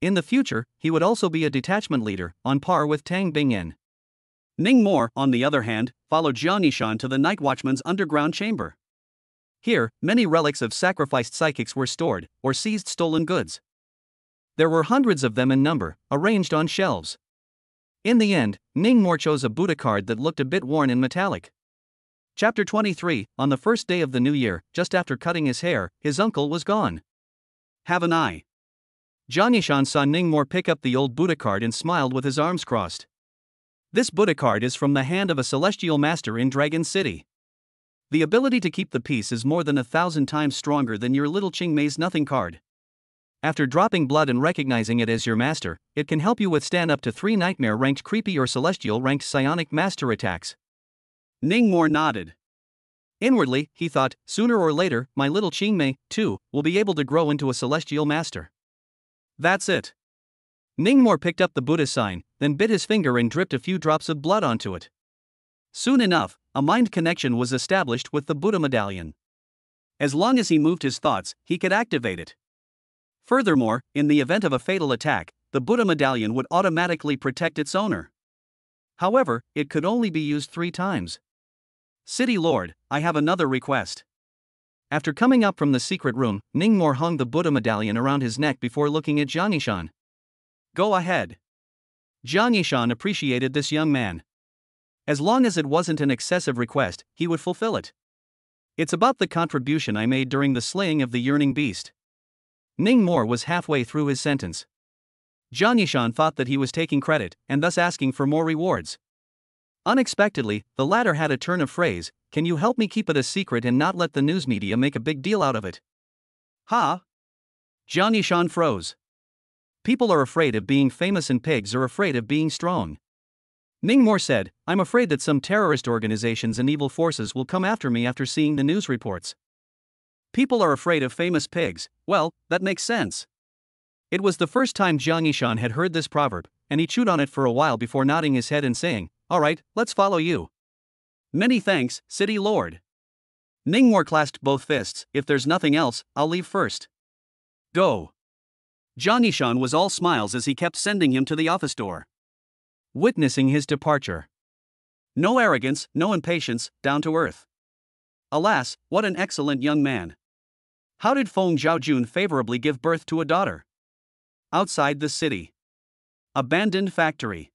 In the future, he would also be a detachment leader, on par with Tang Bingyan. Ningmo, on the other hand, followed Jiang Yishan to the Night Watchman's underground chamber. Here, many relics of sacrificed psychics were stored, or seized stolen goods. There were hundreds of them in number, arranged on shelves. In the end, Ningmo chose a Buddha card that looked a bit worn and metallic. Chapter 23. On the first day of the new year, just after cutting his hair, his uncle was gone. Have an eye. Jiang Yishan saw Ningmo pick up the old Buddha card and smiled with his arms crossed. This Buddha card is from the hand of a celestial master in Dragon City. The ability to keep the peace is more than 1,000 times stronger than your little Qingmei's nothing card. After dropping blood and recognizing it as your master, it can help you withstand up to 3 nightmare-ranked creepy or celestial-ranked psionic master attacks. Ningmo nodded. Inwardly, he thought, sooner or later, my little Qingmei, too, will be able to grow into a celestial master. That's it. Ningmo picked up the Buddha sign, then bit his finger and dripped a few drops of blood onto it. Soon enough, a mind connection was established with the Buddha medallion. As long as he moved his thoughts, he could activate it. Furthermore, in the event of a fatal attack, the Buddha medallion would automatically protect its owner. However, it could only be used 3 times. City Lord, I have another request. After coming up from the secret room, Ningmo hung the Buddha medallion around his neck before looking at Jiang Yishan. Go ahead. Jiang Yishan appreciated this young man. As long as it wasn't an excessive request, he would fulfill it. It's about the contribution I made during the slaying of the yearning beast. Ningmo was halfway through his sentence. Jiang Yishan thought that he was taking credit, and thus asking for more rewards. Unexpectedly, the latter had a turn of phrase, can you help me keep it a secret and not let the news media make a big deal out of it? Ha! Jiang Yishan froze. People are afraid of being famous and pigs are afraid of being strong. Ningmo said, I'm afraid that some terrorist organizations and evil forces will come after me after seeing the news reports. People are afraid of famous pigs, well, that makes sense. It was the first time Jiang Yishan had heard this proverb, and he chewed on it for a while before nodding his head and saying, alright, let's follow you. Many thanks, City Lord. Ningmo clasped both fists, if there's nothing else, I'll leave first. Go. Jiang Yishan was all smiles as he kept sending him to the office door. Witnessing his departure. No arrogance, no impatience, down to earth. Alas, what an excellent young man. How did Feng Zhaojun favorably give birth to a daughter? Outside the city. Abandoned factory.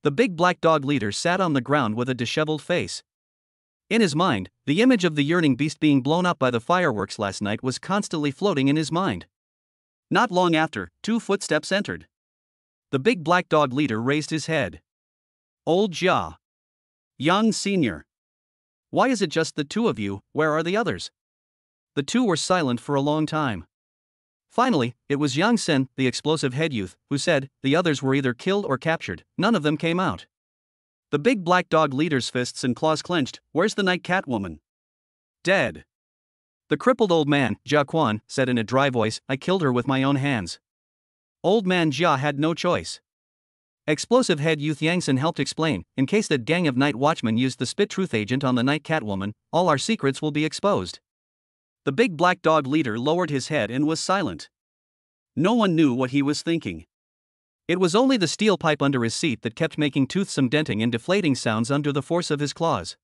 The big black dog leader sat on the ground with a disheveled face. In his mind, the image of the yearning beast being blown up by the fireworks last night was constantly floating in his mind. Not long after, 2 footsteps entered. The big black dog leader raised his head. Old Jia. Yang Senior. Why is it just the 2 of you, where are the others? The 2 were silent for a long time. Finally, it was Yang Sen, the explosive head youth, who said, the others were either killed or captured, none of them came out. The big black dog leader's fists and claws clenched, where's the night cat woman? Dead. The crippled old man, Jia Quan, said in a dry voice, I killed her with my own hands. Old man Jia had no choice. Explosive head youth Yang Sen helped explain, in case that gang of night watchmen used the spit truth agent on the night cat woman, all our secrets will be exposed. The big black dog leader lowered his head and was silent. No one knew what he was thinking. It was only the steel pipe under his seat that kept making toothsome denting and deflating sounds under the force of his claws.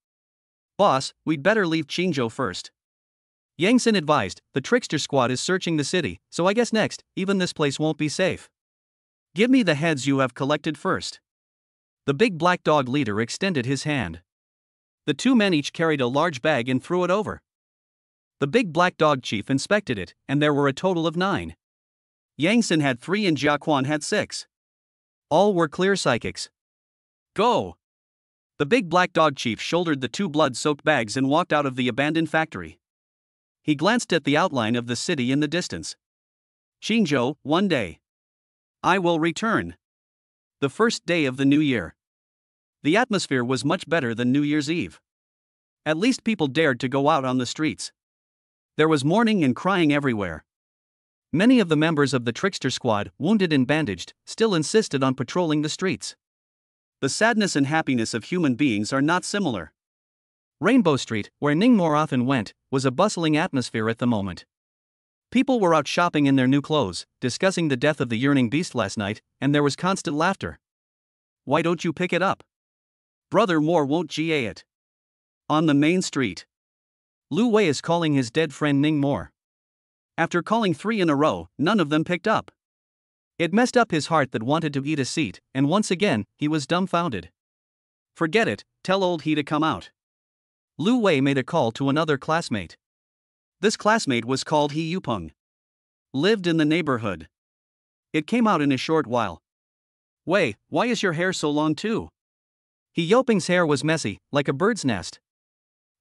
Boss, we'd better leave Qingzhou first. Yang Sen advised, the trickster squad is searching the city, so I guess next, even this place won't be safe. Give me the heads you have collected first. The big black dog leader extended his hand. The 2 men each carried a large bag and threw it over. The big black dog chief inspected it, and there were a total of 9. Yang Xin had 3 and Jia Quan had 6. All were clear psychics. Go! The big black dog chief shouldered the 2 blood-soaked bags and walked out of the abandoned factory. He glanced at the outline of the city in the distance. Qingzhou, one day. I will return. The first day of the new year. The atmosphere was much better than New Year's Eve. At least people dared to go out on the streets. There was mourning and crying everywhere. Many of the members of the trickster squad, wounded and bandaged, still insisted on patrolling the streets. The sadness and happiness of human beings are not similar. Rainbow Street, where Ningmore often went, was a bustling atmosphere at the moment. People were out shopping in their new clothes, discussing the death of the yearning beast last night, and there was constant laughter. Why don't you pick it up? Brother Moore won't GA it. On the main street. Lu Wei is calling his dead friend Ning Moore. After calling 3 in a row, none of them picked up. It messed up his heart that wanted to eat a seat, and once again, he was dumbfounded. Forget it, tell old he to come out. Lu Wei made a call to another classmate. This classmate was called He Yupeng. Lived in the neighborhood. It came out in a short while. Wei, why is your hair so long too? He Yupeng's hair was messy, like a bird's nest.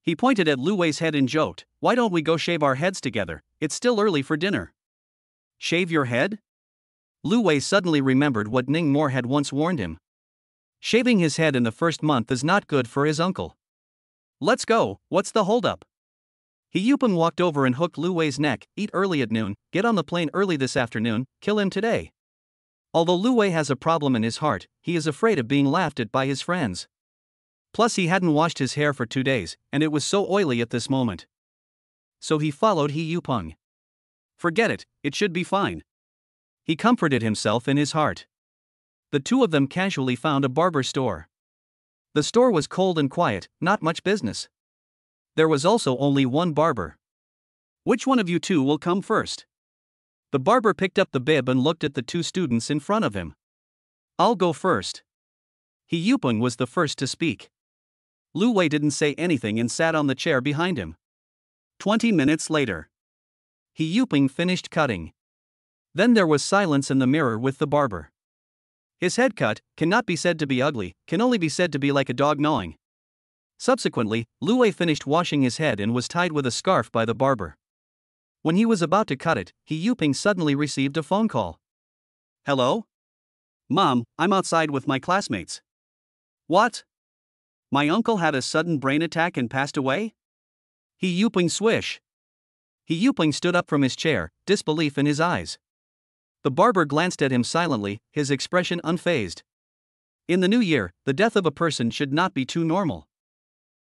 He pointed at Lu Wei's head and joked, why don't we go shave our heads together, it's still early for dinner. Shave your head? Lu Wei suddenly remembered what Ning Moore had once warned him. Shaving his head in the first month is not good for his uncle. Let's go, what's the holdup? He Yupeng walked over and hooked Lu Wei's neck, eat early at noon, get on the plane early this afternoon, kill him today. Although Lu Wei has a problem in his heart, he is afraid of being laughed at by his friends. Plus he hadn't washed his hair for 2 days, and it was so oily at this moment. So he followed He Yupeng. Forget it, it should be fine. He comforted himself in his heart. The 2 of them casually found a barber store. The store was cold and quiet, not much business. There was also only one barber. Which one of you 2 will come first? The barber picked up the bib and looked at the 2 students in front of him. I'll go first. He Yupeng was the first to speak. Lu Wei didn't say anything and sat on the chair behind him. 20 minutes later. He Yupeng finished cutting. Then there was silence in the mirror with the barber. His head cut cannot be said to be ugly, can only be said to be like a dog gnawing. Subsequently, Lu Wei finished washing his head and was tied with a scarf by the barber. When he was about to cut it, He Yupeng suddenly received a phone call. Hello? Mom, I'm outside with my classmates. What? My uncle had a sudden brain attack and passed away? He Yupeng swish. He Yupeng stood up from his chair, disbelief in his eyes. The barber glanced at him silently, his expression unfazed. In the new year, the death of a person should not be too normal.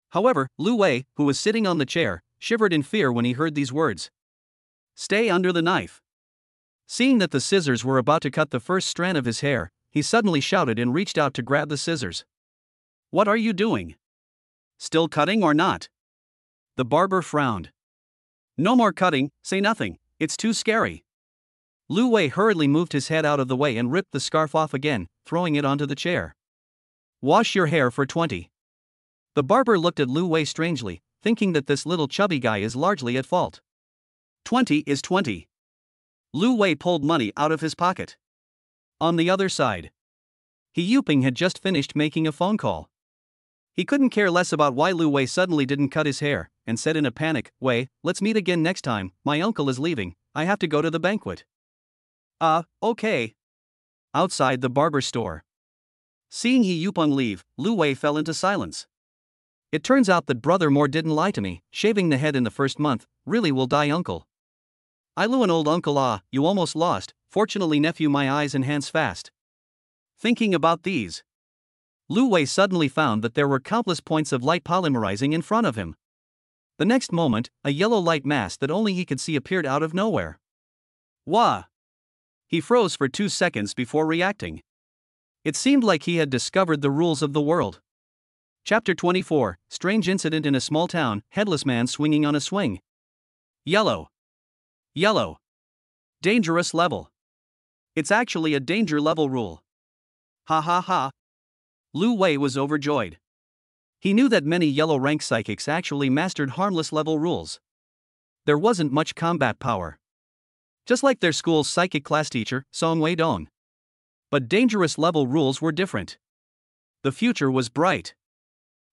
However, Lu Wei, who was sitting on the chair, shivered in fear when he heard these words. Stay under the knife. Seeing that the scissors were about to cut the first strand of his hair, he suddenly shouted and reached out to grab the scissors. What are you doing? Still cutting or not? The barber frowned. No more cutting, say nothing, it's too scary. Lu Wei hurriedly moved his head out of the way and ripped the scarf off again, throwing it onto the chair. Wash your hair for 20. The barber looked at Lu Wei strangely, thinking that this little chubby guy is largely at fault. 20 is 20. Lu Wei pulled money out of his pocket. On the other side, He Yupeng had just finished making a phone call. He couldn't care less about why Lu Wei suddenly didn't cut his hair, and said in a panic, Wei, let's meet again next time, my uncle is leaving, I have to go to the banquet. Okay. Outside the barber store. Seeing He Yupeng leave, Lu Wei fell into silence. It turns out that Brother Moore didn't lie to me, shaving the head in the first month, really will die uncle. I Lu an old uncle you almost lost, fortunately nephew my eyes and hands fast. Thinking about these. Lu Wei suddenly found that there were countless points of light polymerizing in front of him. The next moment, a yellow light mass that only he could see appeared out of nowhere. Wah! He froze for 2 seconds before reacting. It seemed like he had discovered the rules of the world. Chapter 24, Strange Incident in a Small Town, Headless Man Swinging on a Swing. Yellow. Yellow. Dangerous level. It's actually a danger level rule. Ha ha ha. Lu Wei was overjoyed. He knew that many yellow rank psychics actually mastered harmless level rules. there wasn't much combat power. Just like their school's psychic class teacher, Song Wei-dong. But dangerous level rules were different. The future was bright.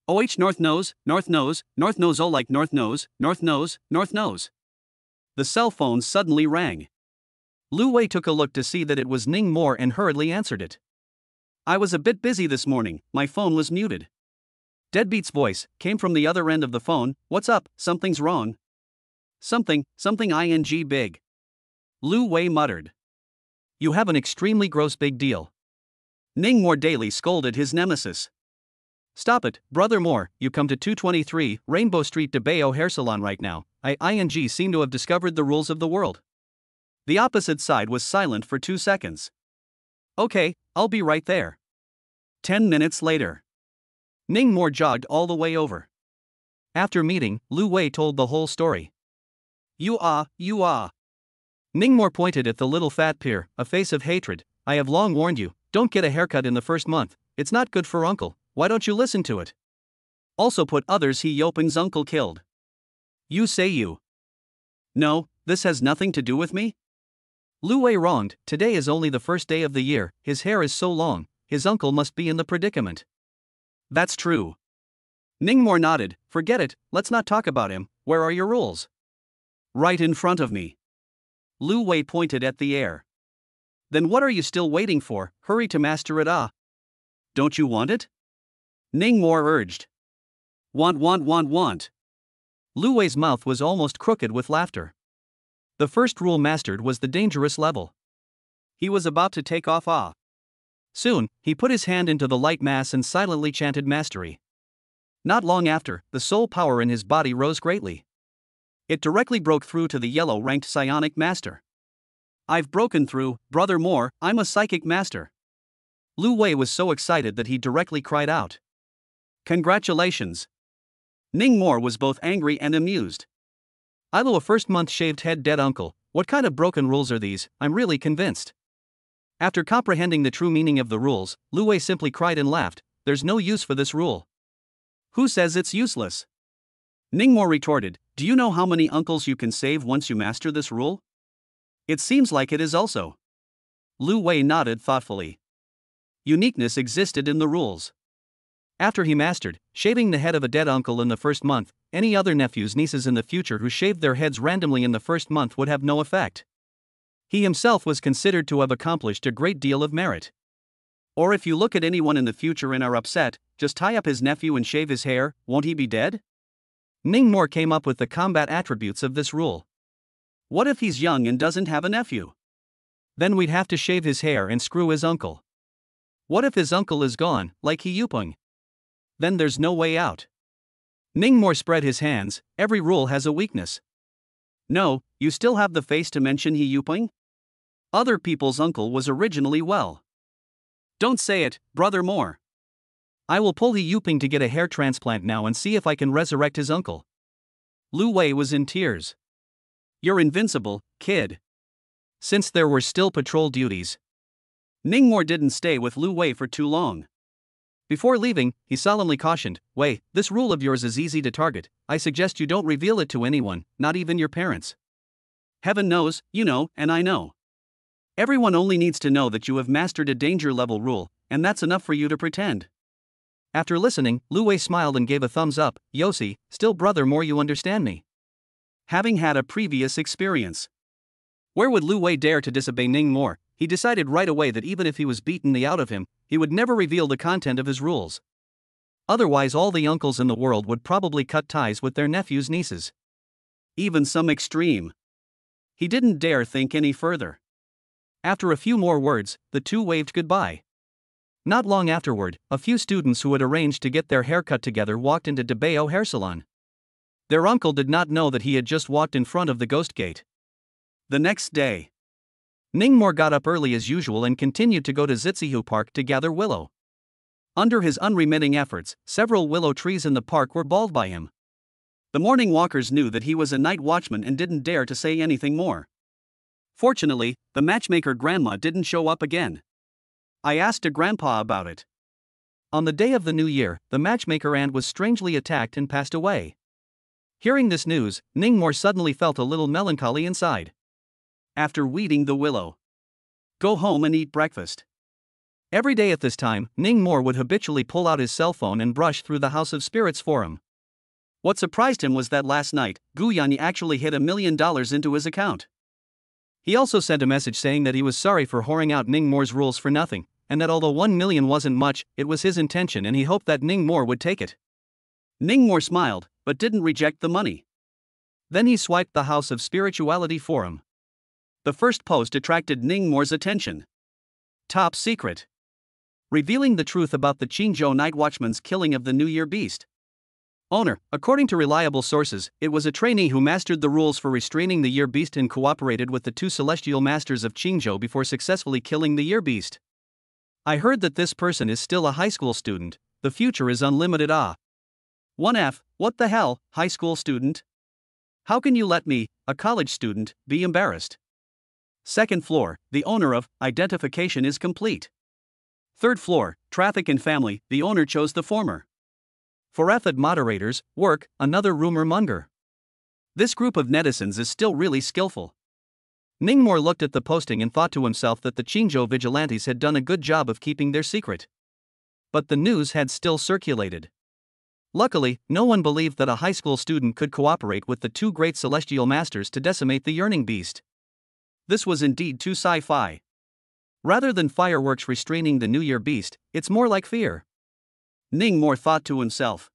OH North Nose, North Nose, North Nose oh like North Nose, North Nose, North Nose. The cell phone suddenly rang. Lu Wei took a look to see that it was Ning Mo and hurriedly answered it. I was a bit busy this morning, my phone was muted. Deadbeat's voice came from the other end of the phone. What's up, something's wrong. Something ing big. Lu Wei muttered. You have an extremely gross big deal. Ning Mo daily scolded his nemesis. Stop it, Brother Moore, you come to 223 Rainbow Street Dabao Hair Salon right now. I seem to have discovered the rules of the world. The opposite side was silent for 2 seconds. Okay, I'll be right there. 10 minutes later. Ning Mo jogged all the way over. After meeting, Lu Wei told the whole story. You ah. Ning Mo pointed at the little fat peer, a face of hatred. I have long warned you, don't get a haircut in the first month, it's not good for uncle, why don't you listen to it? Also put others he Yoping's uncle killed. You say you. No, this has nothing to do with me? Lu Wei wronged, today is only the first day of the year, his hair is so long, his uncle must be in the predicament. That's true. Ning Mo nodded, forget it, let's not talk about him, where are your rules? Right in front of me. Lu Wei pointed at the air. Then what are you still waiting for, hurry to master it ah. Don't you want it? Ning Mo urged. Want. Lu Wei's mouth was almost crooked with laughter. The first rule mastered was the dangerous level. He was about to take off ah. Soon, he put his hand into the light mass and silently chanted mastery. Not long after, the soul power in his body rose greatly. It directly broke through to the yellow-ranked psionic master. I've broken through, Brother Moore, I'm a psychic master. Lu Wei was so excited that he directly cried out. Congratulations. Ning Mo was both angry and amused. Ilo a first-month shaved head dead uncle, what kind of broken rules are these, I'm really convinced. After comprehending the true meaning of the rules, Lu Wei simply cried and laughed, there's no use for this rule. Who says it's useless? Ning Mo retorted, do you know how many uncles you can save once you master this rule? It seems like it is also. Lu Wei nodded thoughtfully. Uniqueness existed in the rules. After he mastered shaving the head of a dead uncle in the first month, any other nephews nieces in the future who shaved their heads randomly in the first month would have no effect. He himself was considered to have accomplished a great deal of merit. Or if you look at anyone in the future and are upset, just tie up his nephew and shave his hair, won't he be dead? Ning Mo came up with the combat attributes of this rule. What if he's young and doesn't have a nephew? Then we'd have to shave his hair and screw his uncle. What if his uncle is gone, like He Yupeng? Then there's no way out. Ning Mo spread his hands, every rule has a weakness. No, you still have the face to mention He Yupeng? Other people's uncle was originally well. Don't say it, Brother Moore. I will pull He Yupeng to get a hair transplant now and see if I can resurrect his uncle. Lu Wei was in tears. You're invincible, kid. Since there were still patrol duties, Ning Mo didn't stay with Lu Wei for too long. Before leaving, he solemnly cautioned, Wei, this rule of yours is easy to target, I suggest you don't reveal it to anyone, not even your parents. Heaven knows, you know, and I know. Everyone only needs to know that you have mastered a danger level rule, and that's enough for you to pretend. After listening, Lu Wei smiled and gave a thumbs up, Yosi, still Brother Moore you understand me. Having had a previous experience. Where would Lu Wei dare to disobey Ning Mo? He decided right away that even if he was beaten the out of him, he would never reveal the content of his rules. Otherwise all the uncles in the world would probably cut ties with their nephews' nieces. Even some extreme. He didn't dare think any further. After a few more words, the two waved goodbye. Not long afterward, a few students who had arranged to get their hair cut together walked into Dabao Hair Salon. Their uncle did not know that he had just walked in front of the ghost gate. The next day, Ning Mo got up early as usual and continued to go to Zitsihu Park to gather willow. Under his unremitting efforts, several willow trees in the park were balled by him. The morning walkers knew that he was a night watchman and didn't dare to say anything more. Fortunately, the matchmaker grandma didn't show up again. I asked a grandpa about it. On the day of the new year, the matchmaker aunt was strangely attacked and passed away. Hearing this news, Ningmore suddenly felt a little melancholy inside. After weeding the willow, go home and eat breakfast. Every day at this time, Ningmore would habitually pull out his cell phone and brush through the House of Spirits forum. What surprised him was that last night, Gu Yanyi actually hit $1 million into his account. He also sent a message saying that he was sorry for whoring out Ningmore's rules for nothing, and that although 1 million wasn't much, it was his intention and he hoped that Ningmore would take it. Ningmore smiled, but didn't reject the money. Then he swiped the House of Spirituality forum. The first post attracted Ningmore's attention. Top secret. Revealing the truth about the Qingzhou Night Watchman's killing of the New Year beast. Owner, according to reliable sources, it was a trainee who mastered the rules for restraining the Year Beast and cooperated with the 2 celestial masters of Qingzhou before successfully killing the Year Beast. I heard that this person is still a high school student. The future is unlimited. 1F, what the hell, high school student? How can you let me, a college student, be embarrassed? Second floor, the owner of identification is complete. Third floor, traffic and family, the owner chose the former. For Ethid moderators, work, another rumor monger. This group of netizens is still really skillful. Ningmore looked at the posting and thought to himself that the Qingzhou vigilantes had done a good job of keeping their secret. But the news had still circulated. Luckily, no one believed that a high school student could cooperate with the 2 great celestial masters to decimate the yearning beast. This was indeed too sci-fi. Rather than fireworks restraining the New Year beast, it's more like fear. Ningmore thought to himself.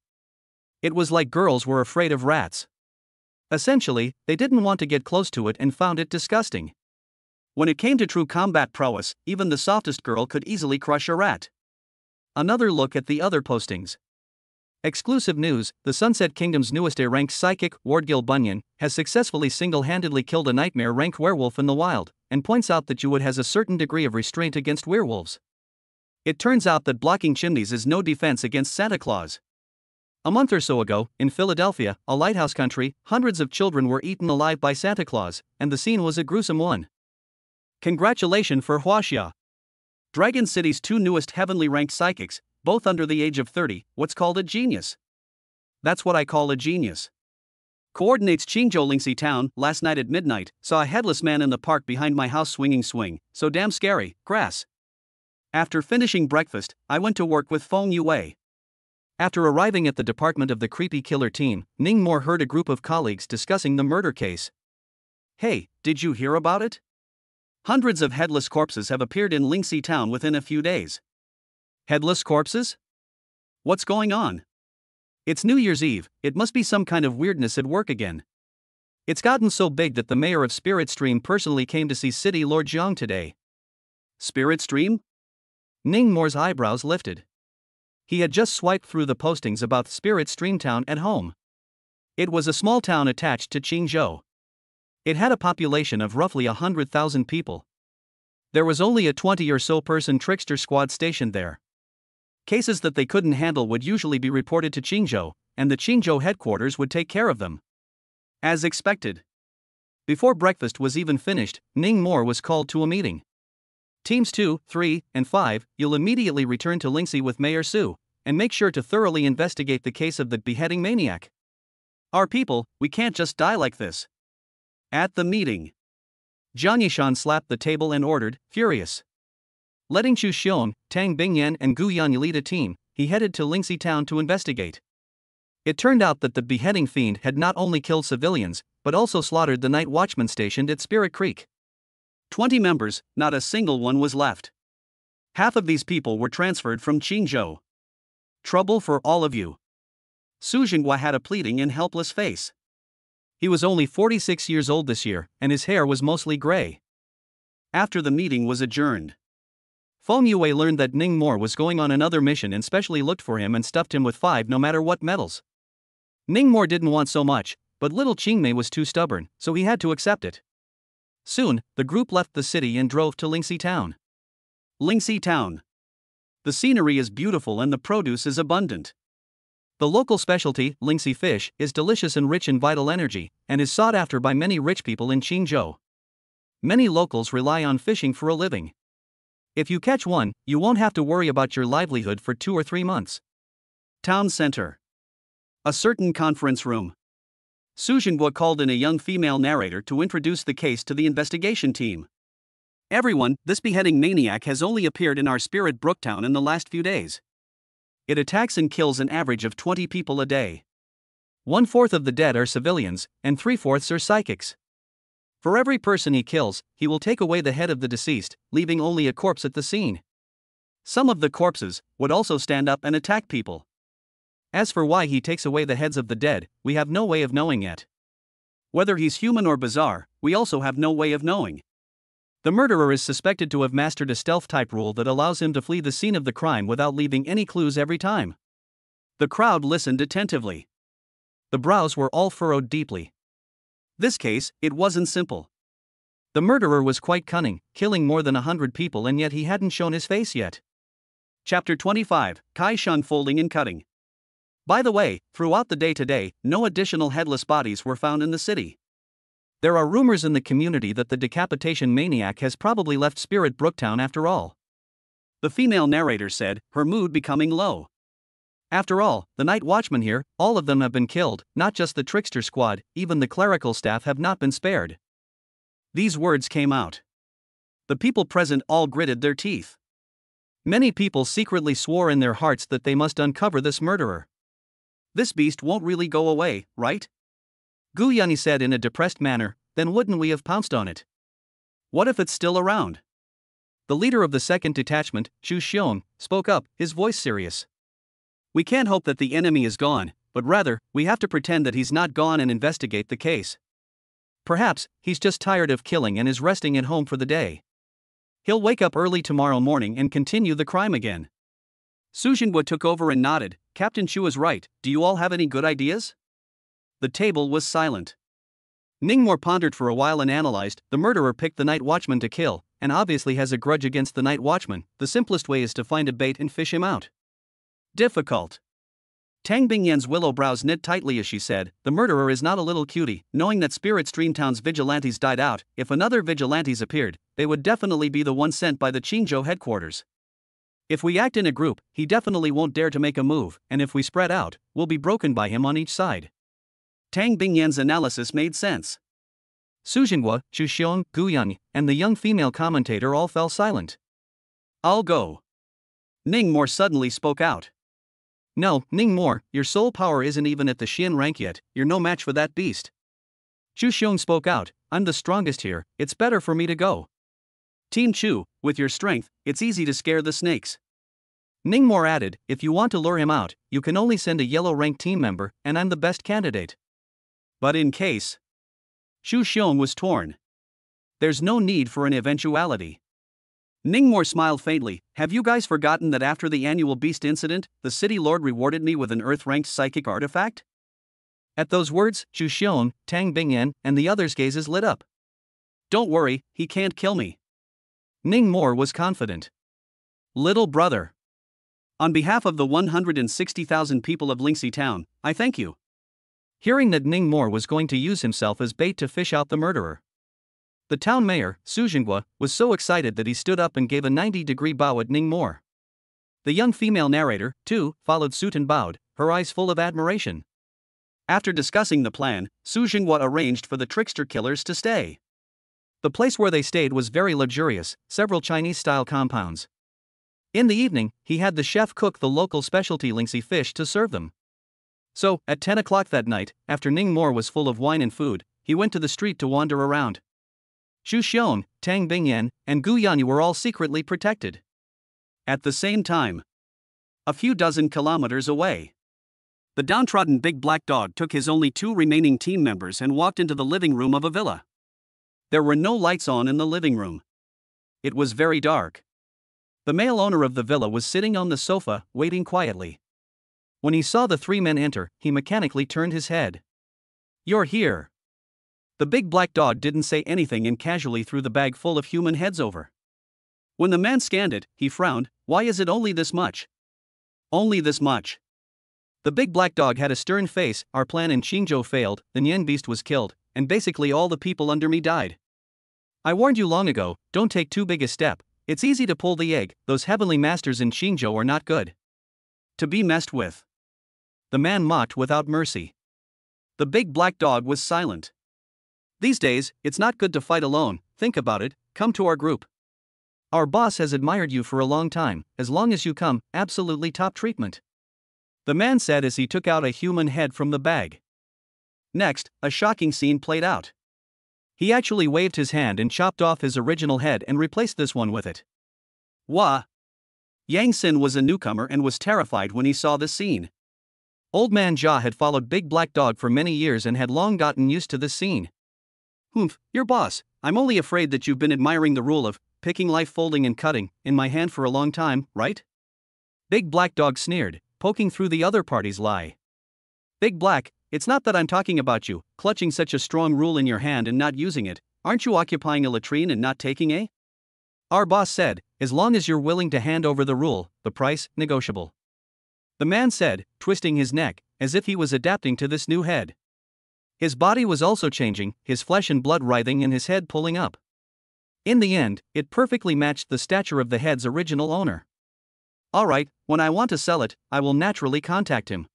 It was like girls were afraid of rats. Essentially, they didn't want to get close to it and found it disgusting. When it came to true combat prowess, even the softest girl could easily crush a rat. Another look at the other postings. Exclusive news, the Sunset Kingdom's newest A-ranked psychic, Wardgill Bunyan, has successfully single-handedly killed a nightmare-ranked werewolf in the wild, and points out that Jewett has a certain degree of restraint against werewolves. It turns out that blocking chimneys is no defense against Santa Claus. A month or so ago, in Philadelphia, a lighthouse country, hundreds of children were eaten alive by Santa Claus, and the scene was a gruesome one. Congratulations for Huaxia. Dragon City's 2 newest heavenly ranked psychics, both under the age of 30, what's called a genius. That's what I call a genius. Coordinates Qingzhou Lingxi Town, last night at midnight, saw a headless man in the park behind my house swinging swing, so damn scary, grass. After finishing breakfast, I went to work with Feng Yue. After arriving at the department of the creepy killer team, Ningmore heard a group of colleagues discussing the murder case. Hey, did you hear about it? Hundreds of headless corpses have appeared in Lingxi Town within a few days. Headless corpses? What's going on? It's New Year's Eve, it must be some kind of weirdness at work again. It's gotten so big that the mayor of Spirit Stream personally came to see City Lord Jiang today. Spirit Stream? Ningmore's eyebrows lifted. He had just swiped through the postings about Spirit Stream Town at home. It was a small town attached to Qingzhou. It had a population of roughly 100,000 people. There was only a 20 or so person trickster squad stationed there. Cases that they couldn't handle would usually be reported to Qingzhou, and the Qingzhou headquarters would take care of them. As expected. Before breakfast was even finished, Ningmore was called to a meeting. Teams 2, 3, and 5, you'll immediately return to Lingxi with Mayor Su, and make sure to thoroughly investigate the case of the beheading maniac. Our people, we can't just die like this. At the meeting, Jiang Yishan slapped the table and ordered, furious. Letting Chu Xiong, Tang Bingyan and Gu Yanyi lead a team, he headed to Lingxi Town to investigate. It turned out that the beheading fiend had not only killed civilians, but also slaughtered the night watchman stationed at Spirit Creek. 20 members, not a single one was left. Half of these people were transferred from Qingzhou. Trouble for all of you. Su Jinghua had a pleading and helpless face. He was only 46 years old this year, and his hair was mostly gray. After the meeting was adjourned, Feng Yue learned that Ningmore was going on another mission and specially looked for him and stuffed him with 5 no matter what medals. Ningmore didn't want so much, but little Qingmei was too stubborn, so he had to accept it. Soon, the group left the city and drove to Lingxi Town. Lingxi Town. The scenery is beautiful and the produce is abundant. The local specialty, Lingxi fish, is delicious and rich in vital energy, and is sought after by many rich people in Qingzhou. Many locals rely on fishing for a living. If you catch one, you won't have to worry about your livelihood for 2 or 3 months. Town center. A certain conference room. Su Jinhua called in a young female narrator to introduce the case to the investigation team. Everyone, this beheading maniac has only appeared in our spirit Brooktown in the last few days. It attacks and kills an average of 20 people a day. 1/4 of the dead are civilians, and 3/4 are psychics. For every person he kills, he will take away the head of the deceased, leaving only a corpse at the scene. Some of the corpses would also stand up and attack people. As for why he takes away the heads of the dead, we have no way of knowing yet. Whether he's human or bizarre, we also have no way of knowing. The murderer is suspected to have mastered a stealth-type rule that allows him to flee the scene of the crime without leaving any clues every time. The crowd listened attentively. The brows were all furrowed deeply. This case, it wasn't simple. The murderer was quite cunning, killing more than 100 people, and yet he hadn't shown his face yet. Chapter 25, Kai Shun Folding and Cutting. By the way, throughout the day today, no additional headless bodies were found in the city. There are rumors in the community that the decapitation maniac has probably left Spirit Brooktown after all. The female narrator said, her mood becoming low. After all, the night watchmen here, all of them have been killed, not just the trickster squad, even the clerical staff have not been spared. These words came out. The people present all gritted their teeth. Many people secretly swore in their hearts that they must uncover this murderer. This beast won't really go away, right? Gu Yunyi said in a depressed manner, then wouldn't we have pounced on it? What if it's still around? The leader of the second detachment, Xu Xiong, spoke up, his voice serious. We can't hope that the enemy is gone, but rather, we have to pretend that he's not gone and investigate the case. Perhaps, he's just tired of killing and is resting at home for the day. He'll wake up early tomorrow morning and continue the crime again. Su Jinhua took over and nodded, Captain Chu is right, do you all have any good ideas? The table was silent. Ningmore pondered for a while and analyzed, the murderer picked the night watchman to kill, and obviously has a grudge against the night watchman. The simplest way is to find a bait and fish him out. Difficult. Tang Bingyan's willow brows knit tightly as she said, the murderer is not a little cutie, knowing that Spirit Streamtown's vigilantes died out. If another vigilantes appeared, they would definitely be the one sent by the Qingzhou headquarters. If we act in a group, he definitely won't dare to make a move, and if we spread out, we'll be broken by him on each side. Tang Bingyan's analysis made sense. Su Jinhua, Xu Xiong, Gu Yunyi, and the young female commentator all fell silent. I'll go. Ningmore suddenly spoke out. No, Ningmore, your soul power isn't even at the Xian rank yet, you're no match for that beast. Xu Xiong spoke out, I'm the strongest here, it's better for me to go. Team Chu, with your strength, it's easy to scare the snakes. Ningmore added, if you want to lure him out, you can only send a yellow rank team member, and I'm the best candidate. But in case. Xu Xiong was torn. There's no need for an eventuality. Ningmore smiled faintly, have you guys forgotten that after the annual beast incident, the city lord rewarded me with an earth-ranked psychic artifact? At those words, Xu Xiong, Tang Bingyan, and the others' gazes lit up. Don't worry, he can't kill me. Ningmore was confident. Little brother. On behalf of the 160,000 people of Lingxi Town, I thank you. Hearing that Ningmore was going to use himself as bait to fish out the murderer, the town mayor, Su Jinhua, was so excited that he stood up and gave a 90-degree bow at Ningmore. The young female narrator, too, followed suit and bowed, her eyes full of admiration. After discussing the plan, Su Jinhua arranged for the trickster killers to stay. The place where they stayed was very luxurious, several Chinese-style compounds. In the evening, he had the chef cook the local specialty Lingxi fish to serve them. So, at 10 o'clock that night, after Ningmore was full of wine and food, he went to the street to wander around. Xu Xiong, Tang Bingyan, and Gu Yunyi were all secretly protected. At the same time, a few dozen kilometers away, the downtrodden big black dog took his only 2 remaining team members and walked into the living room of a villa. There were no lights on in the living room. It was very dark. The male owner of the villa was sitting on the sofa, waiting quietly. When he saw the 3 men enter, he mechanically turned his head. You're here. The big black dog didn't say anything and casually threw the bag full of human heads over. When the man scanned it, he frowned, why is it only this much? Only this much. The big black dog had a stern face, our plan in Qingzhou failed, the Nian beast was killed, and basically all the people under me died. I warned you long ago, don't take too big a step, it's easy to pull the egg, those heavenly masters in Qingzhou are not good to be messed with. The man mocked without mercy. The big black dog was silent. These days, it's not good to fight alone, think about it, come to our group. Our boss has admired you for a long time, as long as you come, absolutely top treatment. The man said as he took out a human head from the bag. Next, a shocking scene played out. He actually waved his hand and chopped off his original head and replaced this one with it. Wah! Yang Sin was a newcomer and was terrified when he saw this scene. Old Man Jia had followed Big Black Dog for many years and had long gotten used to this scene. Humph, your boss, I'm only afraid that you've been admiring the rule of picking life folding and cutting in my hand for a long time, right? Big Black Dog sneered, poking through the other party's lie. Big Black, it's not that I'm talking about you, clutching such a strong rule in your hand and not using it. Aren't you occupying a latrine and not taking a? Our boss said, as long as you're willing to hand over the rule, the price, negotiable. The man said, twisting his neck, as if he was adapting to this new head. His body was also changing, his flesh and blood writhing and his head pulling up. In the end, it perfectly matched the stature of the head's original owner. Alright, when I want to sell it, I will naturally contact him.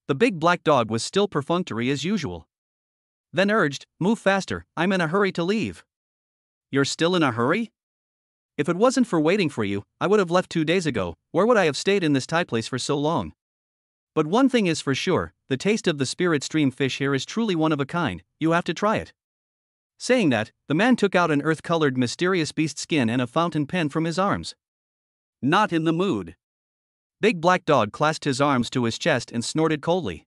The big black dog was still perfunctory as usual. Then urged, move faster, I'm in a hurry to leave. You're still in a hurry? If it wasn't for waiting for you, I would have left 2 days ago. Where would I have stayed in this tight place for so long? But one thing is for sure, the taste of the spirit stream fish here is truly one of a kind, you have to try it. Saying that, the man took out an earth-colored mysterious beast skin and a fountain pen from his arms. Not in the mood. Big Black Dog clasped his arms to his chest and snorted coldly.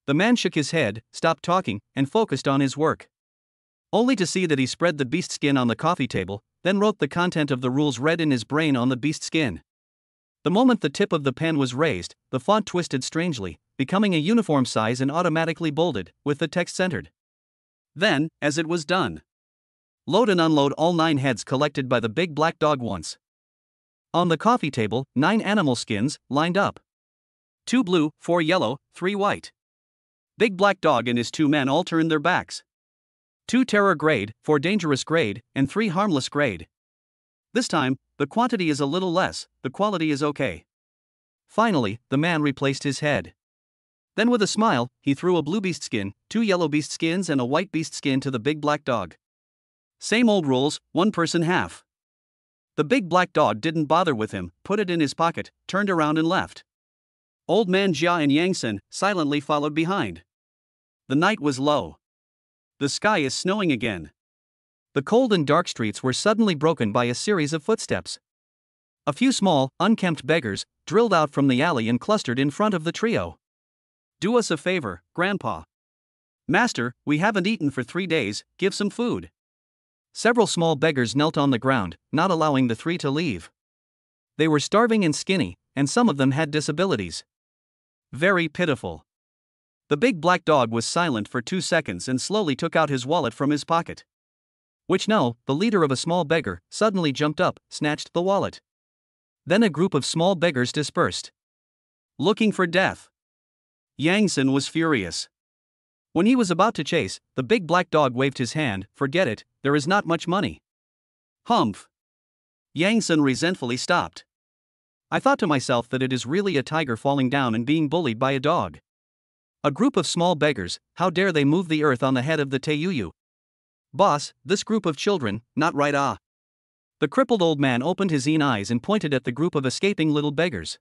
The man shook his head, stopped talking, and focused on his work. Only to see that he spread the beast skin on the coffee table, then wrote the content of the rules read in his brain on the beast skin. The moment the tip of the pen was raised, the font twisted strangely, becoming a uniform size and automatically bolded, with the text centered. Then, as it was done, load and unload all 9 heads collected by the big black dog once. On the coffee table, 9 animal skins, lined up. 2 blue, 4 yellow, 3 white. Big Black Dog and his 2 men all turned their backs. 2 terror grade, 4 dangerous grade, and 3 harmless grade. This time, the quantity is a little less, the quality is okay. Finally, the man replaced his head. Then with a smile, he threw a blue beast skin, 2 yellow beast skins and a white beast skin to the big black dog. Same old rules, 1 person half. The big black dog didn't bother with him, put it in his pocket, turned around and left. Old Man Jia and Yang Sin silently followed behind. The night was low. The sky is snowing again. The cold and dark streets were suddenly broken by a series of footsteps. A few small, unkempt beggars drilled out from the alley and clustered in front of the trio. Do us a favor, Grandpa. Master, we haven't eaten for 3 days, give some food. Several small beggars knelt on the ground, not allowing the 3 to leave. They were starving and skinny, and some of them had disabilities. Very pitiful. The big black dog was silent for 2 seconds and slowly took out his wallet from his pocket. Which no, the leader of a small beggar suddenly jumped up, snatched the wallet. Then a group of small beggars dispersed. Looking for death. Yang Sin was furious. When he was about to chase, the big black dog waved his hand, forget it, there is not much money. Humph. Yang Sin resentfully stopped. I thought to myself that it is really a tiger falling down and being bullied by a dog. A group of small beggars, how dare they move the earth on the head of the Teiyuyu? Boss, this group of children, not right ah. The crippled old man opened his eyes and pointed at the group of escaping little beggars.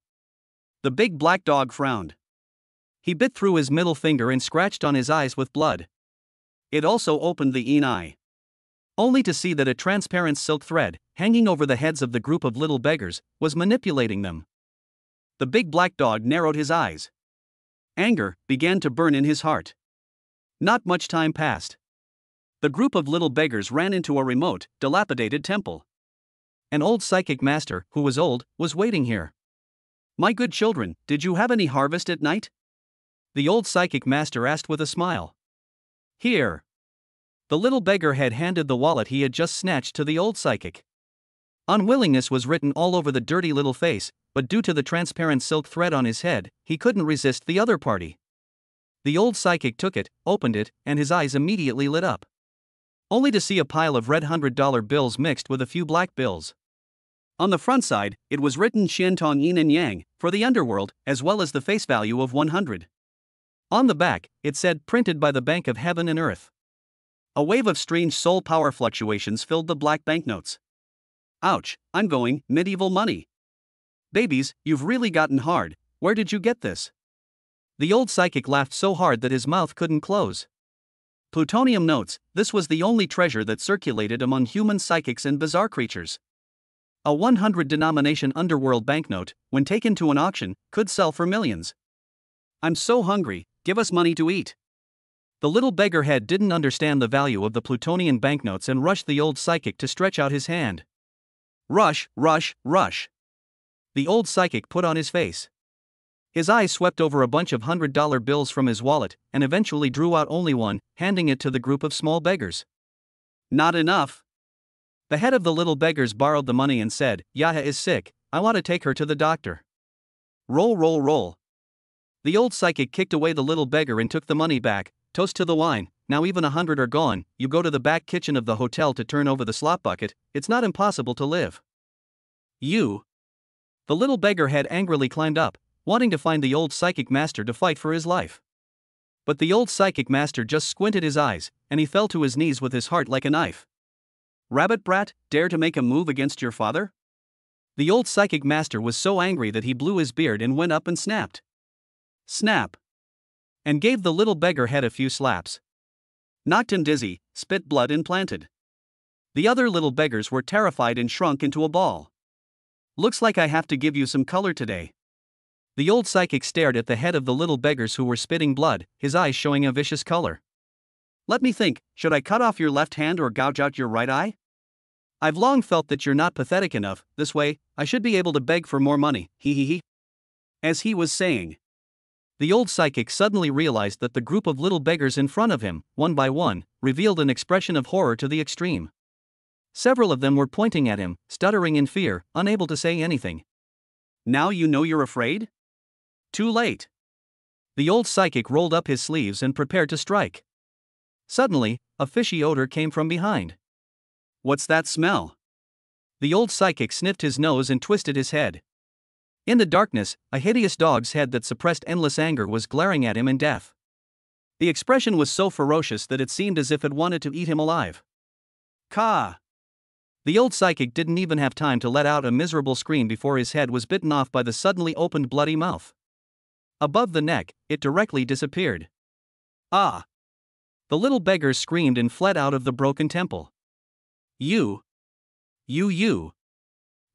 The big black dog frowned. He bit through his middle finger and scratched on his eyes with blood. It also opened the eye. Only to see that a transparent silk thread, hanging over the heads of the group of little beggars, was manipulating them. The big black dog narrowed his eyes. Anger began to burn in his heart. Not much time passed. The group of little beggars ran into a remote, dilapidated temple. An old psychic master, who was old, was waiting here. My good children, did you have any harvest at night? The old psychic master asked with a smile. Here. The little beggar had handed the wallet he had just snatched to the old psychic. Unwillingness was written all over the dirty little face, but due to the transparent silk thread on his head, he couldn't resist the other party. The old psychic took it, opened it, and his eyes immediately lit up. Only to see a pile of red $100 bills mixed with a few black bills. On the front side, it was written Xian Tong Yin and Yang, for the underworld, as well as the face value of 100. On the back, it said, "Printed by the Bank of Heaven and Earth." A wave of strange soul power fluctuations filled the black banknotes. Ouch, I'm going medieval money. Babies, you've really gotten hard. Where did you get this? The old psychic laughed so hard that his mouth couldn't close. Plutonium notes, this was the only treasure that circulated among human psychics and bizarre creatures. A 100 denomination underworld banknote, when taken to an auction, could sell for millions. I'm so hungry, give us money to eat. The little beggar head didn't understand the value of the Plutonian banknotes and rushed the old psychic to stretch out his hand. Rush, rush, rush. The old psychic put on his face. His eyes swept over a bunch of $100 bills from his wallet and eventually drew out only one, handing it to the group of small beggars. Not enough. The head of the little beggars borrowed the money and said, "Yaha is sick, I want to take her to the doctor." Roll, roll, roll. The old psychic kicked away the little beggar and took the money back. Toast to the wine, now even 100 are gone. You go to the back kitchen of the hotel to turn over the slop bucket, it's not impossible to live. You. The little beggar head angrily climbed up, wanting to find the old psychic master to fight for his life. But the old psychic master just squinted his eyes, and he fell to his knees with his heart like a knife. Rabbit brat, dare to make a move against your father? The old psychic master was so angry that he blew his beard and went up and snapped. Snap. And gave the little beggar head a few slaps. Knocked him dizzy, spit blood and planted. The other little beggars were terrified and shrunk into a ball. Looks like I have to give you some color today. The old psychic stared at the head of the little beggars who were spitting blood, his eyes showing a vicious color. Let me think, should I cut off your left hand or gouge out your right eye? I've long felt that you're not pathetic enough, this way, I should be able to beg for more money, hee hee hee. As he was saying, the old psychic suddenly realized that the group of little beggars in front of him, one by one, revealed an expression of horror to the extreme. Several of them were pointing at him, stuttering in fear, unable to say anything. Now you know you're afraid? Too late. The old psychic rolled up his sleeves and prepared to strike. Suddenly, a fishy odor came from behind. What's that smell? The old psychic sniffed his nose and twisted his head. In the darkness, a hideous dog's head that suppressed endless anger was glaring at him in death. The expression was so ferocious that it seemed as if it wanted to eat him alive. Caw! The old psychic didn't even have time to let out a miserable scream before his head was bitten off by the suddenly opened bloody mouth. Above the neck, it directly disappeared. Ah! The little beggars screamed and fled out of the broken temple. You!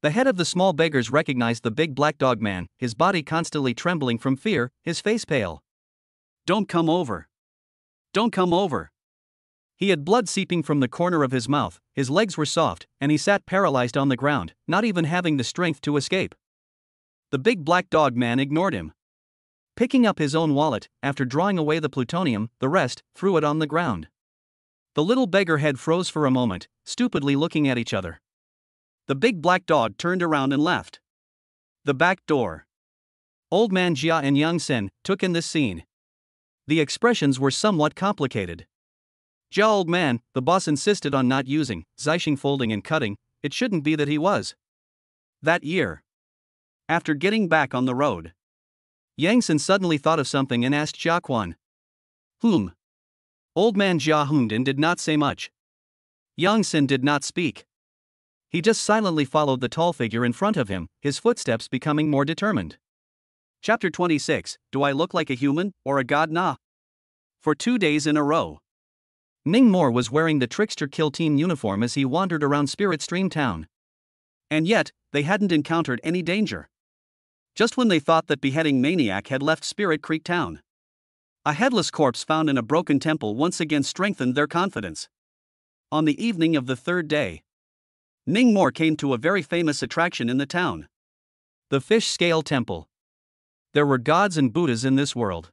The head of the small beggars recognized the big black dog man, his body constantly trembling from fear, his face pale. Don't come over. Don't come over. He had blood seeping from the corner of his mouth, his legs were soft, and he sat paralyzed on the ground, not even having the strength to escape. The big black dog man ignored him. Picking up his own wallet, after drawing away the plutonium, the rest threw it on the ground. The little beggar head froze for a moment, stupidly looking at each other. The big black dog turned around and left. The back door. Old Man Jia and Yang Sen took in this scene. The expressions were somewhat complicated. Jia old man, the boss insisted on not using Zixing folding and cutting, it shouldn't be that he was. That year. After getting back on the road, Yang Sen suddenly thought of something and asked Jia Quan. Whom? Old Man Jia hummed and did not say much. Yang Sen did not speak. He just silently followed the tall figure in front of him, his footsteps becoming more determined. Chapter 26, Do I Look Like a Human, or a God Nah? For 2 days in a row, Ning Mo was wearing the Trickster Kill Team uniform as he wandered around Spirit Stream Town. And yet, they hadn't encountered any danger. Just when they thought that beheading maniac had left Spirit Creek Town, a headless corpse found in a broken temple once again strengthened their confidence. On the evening of the 3rd day, Ning Mo came to a very famous attraction in the town. The Fish Scale Temple. There were gods and Buddhas in this world.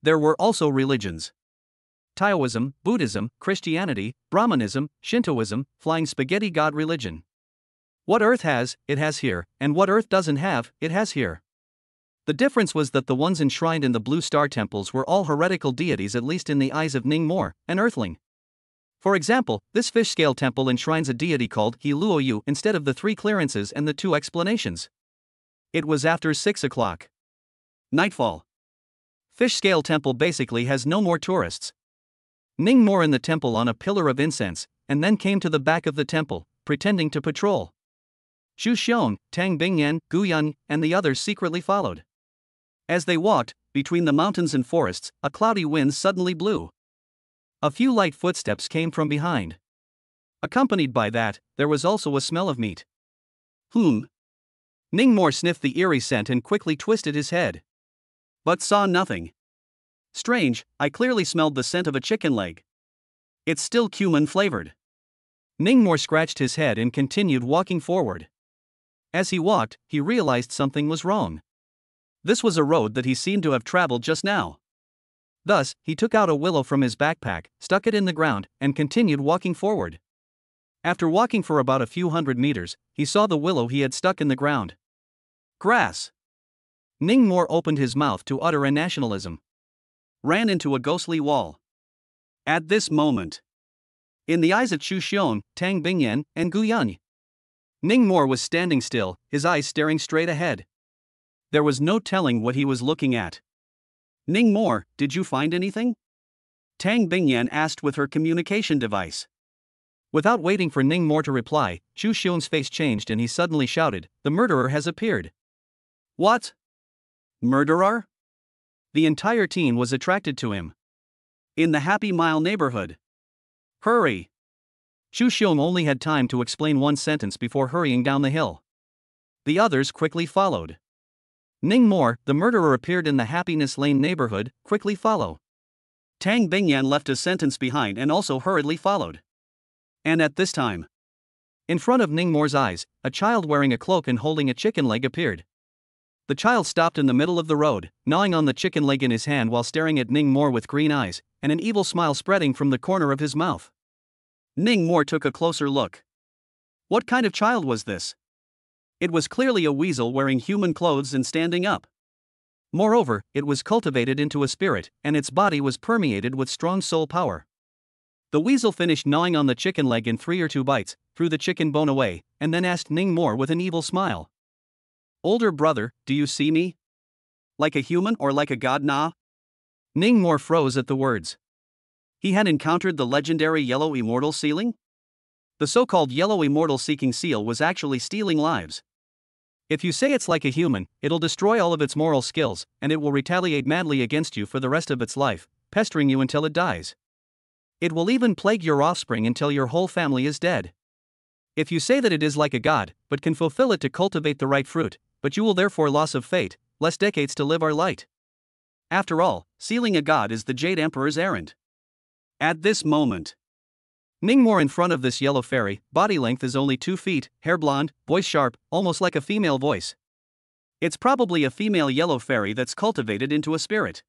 There were also religions. Taoism, Buddhism, Christianity, Brahmanism, Shintoism, Flying Spaghetti God religion. What Earth has, it has here, and what Earth doesn't have, it has here. The difference was that the ones enshrined in the Blue Star temples were all heretical deities, at least in the eyes of Ning Mo, an Earthling. For example, this fish scale temple enshrines a deity called He Luo Yu instead of the 3 clearances and the 2 explanations. It was after 6 o'clock. Nightfall. Fish Scale Temple basically has no more tourists. Ning Mo in the temple on a pillar of incense, and then came to the back of the temple, pretending to patrol. Xu Xiong, Tang Bingyan, Gu Yun, and the others secretly followed. As they walked, between the mountains and forests, a cloudy wind suddenly blew. A few light footsteps came from behind. Accompanied by that, there was also a smell of meat. Ning Mo sniffed the eerie scent and quickly twisted his head. But saw nothing. Strange, I clearly smelled the scent of a chicken leg. It's still cumin flavored. Ning Mo scratched his head and continued walking forward. As he walked, he realized something was wrong. This was a road that he seemed to have traveled just now. Thus, he took out a willow from his backpack, stuck it in the ground, and continued walking forward. After walking for about a few hundred meters, he saw the willow he had stuck in the ground. Grass. Ning Mo opened his mouth to utter a nationalism. Ran into a ghostly wall. At this moment, in the eyes of Xu Xiong, Tang Bingyan, and Gu Yun, Ning Mo was standing still, his eyes staring straight ahead. There was no telling what he was looking at. Ning Mo, did you find anything? Tang Bingyan asked with her communication device. Without waiting for Ning Mo to reply, Xu Xiong's face changed and he suddenly shouted, "The murderer has appeared." What? Murderer? The entire team was attracted to him. In the Happy Mile neighborhood. Hurry! Xu Xiong only had time to explain one sentence before hurrying down the hill. The others quickly followed. Ning Mo, the murderer appeared in the Happiness Lane neighborhood, quickly follow. Tang Bingyan left a sentence behind and also hurriedly followed. And at this time, in front of Ning Mo's eyes, a child wearing a cloak and holding a chicken leg appeared. The child stopped in the middle of the road, gnawing on the chicken leg in his hand while staring at Ning Mo with green eyes, and an evil smile spreading from the corner of his mouth. Ning Mo took a closer look. What kind of child was this? It was clearly a weasel wearing human clothes and standing up. Moreover, it was cultivated into a spirit, and its body was permeated with strong soul power. The weasel finished gnawing on the chicken leg in 3 or 2 bites, threw the chicken bone away, and then asked Ning Mo with an evil smile. "Older brother, do you see me? Like a human or like a god na?" Ning Mo froze at the words. He had encountered the legendary Yellow Immortal sealing? The so-called Yellow Immortal seeking seal was actually stealing lives. If you say it's like a human, it'll destroy all of its moral skills, and it will retaliate madly against you for the rest of its life, pestering you until it dies. It will even plague your offspring until your whole family is dead. If you say that it is like a god, but can fulfill it to cultivate the right fruit, but you will therefore loss of fate, less decades to live our light. After all, sealing a god is the Jade Emperor's errand. At this moment, Ning Mo in front of this yellow fairy, body length is only 2 feet, hair blonde, voice sharp, almost like a female voice. It's probably a female yellow fairy that's cultivated into a spirit.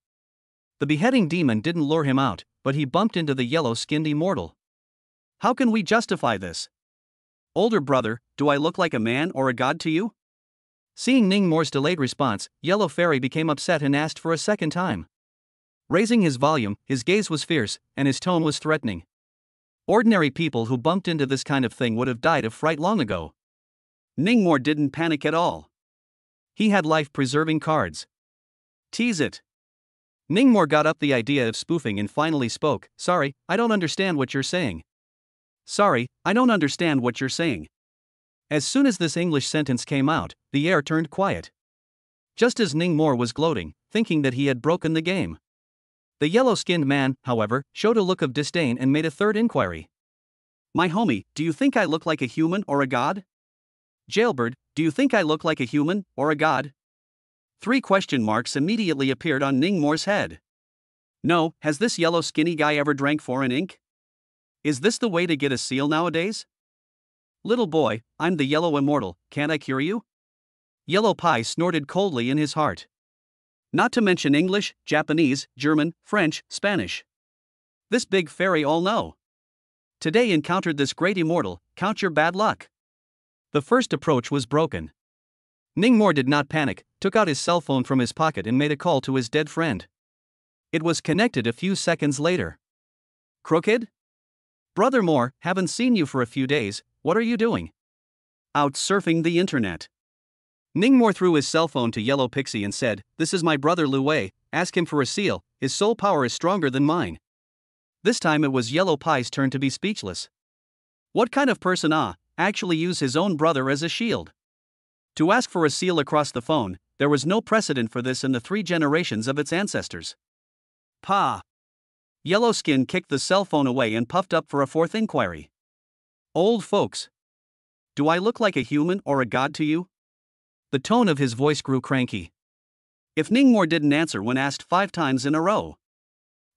The beheading demon didn't lure him out, but he bumped into the yellow-skinned immortal. How can we justify this? Older brother, do I look like a man or a god to you? Seeing Ning Mo's delayed response, Yellow Fairy became upset and asked for a second time. Raising his volume, his gaze was fierce, and his tone was threatening. Ordinary people who bumped into this kind of thing would have died of fright long ago. Ning Mo didn't panic at all. He had life-preserving cards. Tease it. Ning Mo got up the idea of spoofing and finally spoke. "Sorry, I don't understand what you're saying." "Sorry, I don't understand what you're saying." As soon as this English sentence came out, the air turned quiet. Just as Ning Mo was gloating, thinking that he had broken the game. The yellow-skinned man, however, showed a look of disdain and made a third inquiry. "My homie, do you think I look like a human or a god? Jailbird, do you think I look like a human or a god?" 3 question marks immediately appeared on Ning Mo's head. No, has this yellow skinny guy ever drank foreign ink? Is this the way to get a seal nowadays? "Little boy, I'm the Yellow Immortal, can't I cure you?" Yellow Pie snorted coldly in his heart. Not to mention English, Japanese, German, French, Spanish. This big fairy all know. Today encountered this great immortal, count your bad luck. The first approach was broken. Ning Mo did not panic, took out his cell phone from his pocket and made a call to his dead friend. It was connected a few seconds later. "Crooked? Brother Mo, haven't seen you for a few days, what are you doing?" "Out surfing the internet." Ningmore threw his cell phone to Yellow Pixie and said, "This is my brother Lu Wei, ask him for a seal, his soul power is stronger than mine." This time it was Yellow Pie's turn to be speechless. What kind of person actually use his own brother as a shield? To ask for a seal across the phone, there was no precedent for this in the 3 generations of its ancestors. Pa! Yellow Skin kicked the cell phone away and puffed up for a 4th inquiry. "Old folks. Do I look like a human or a god to you?" The tone of his voice grew cranky. If Ningmore didn't answer when asked 5 times in a row,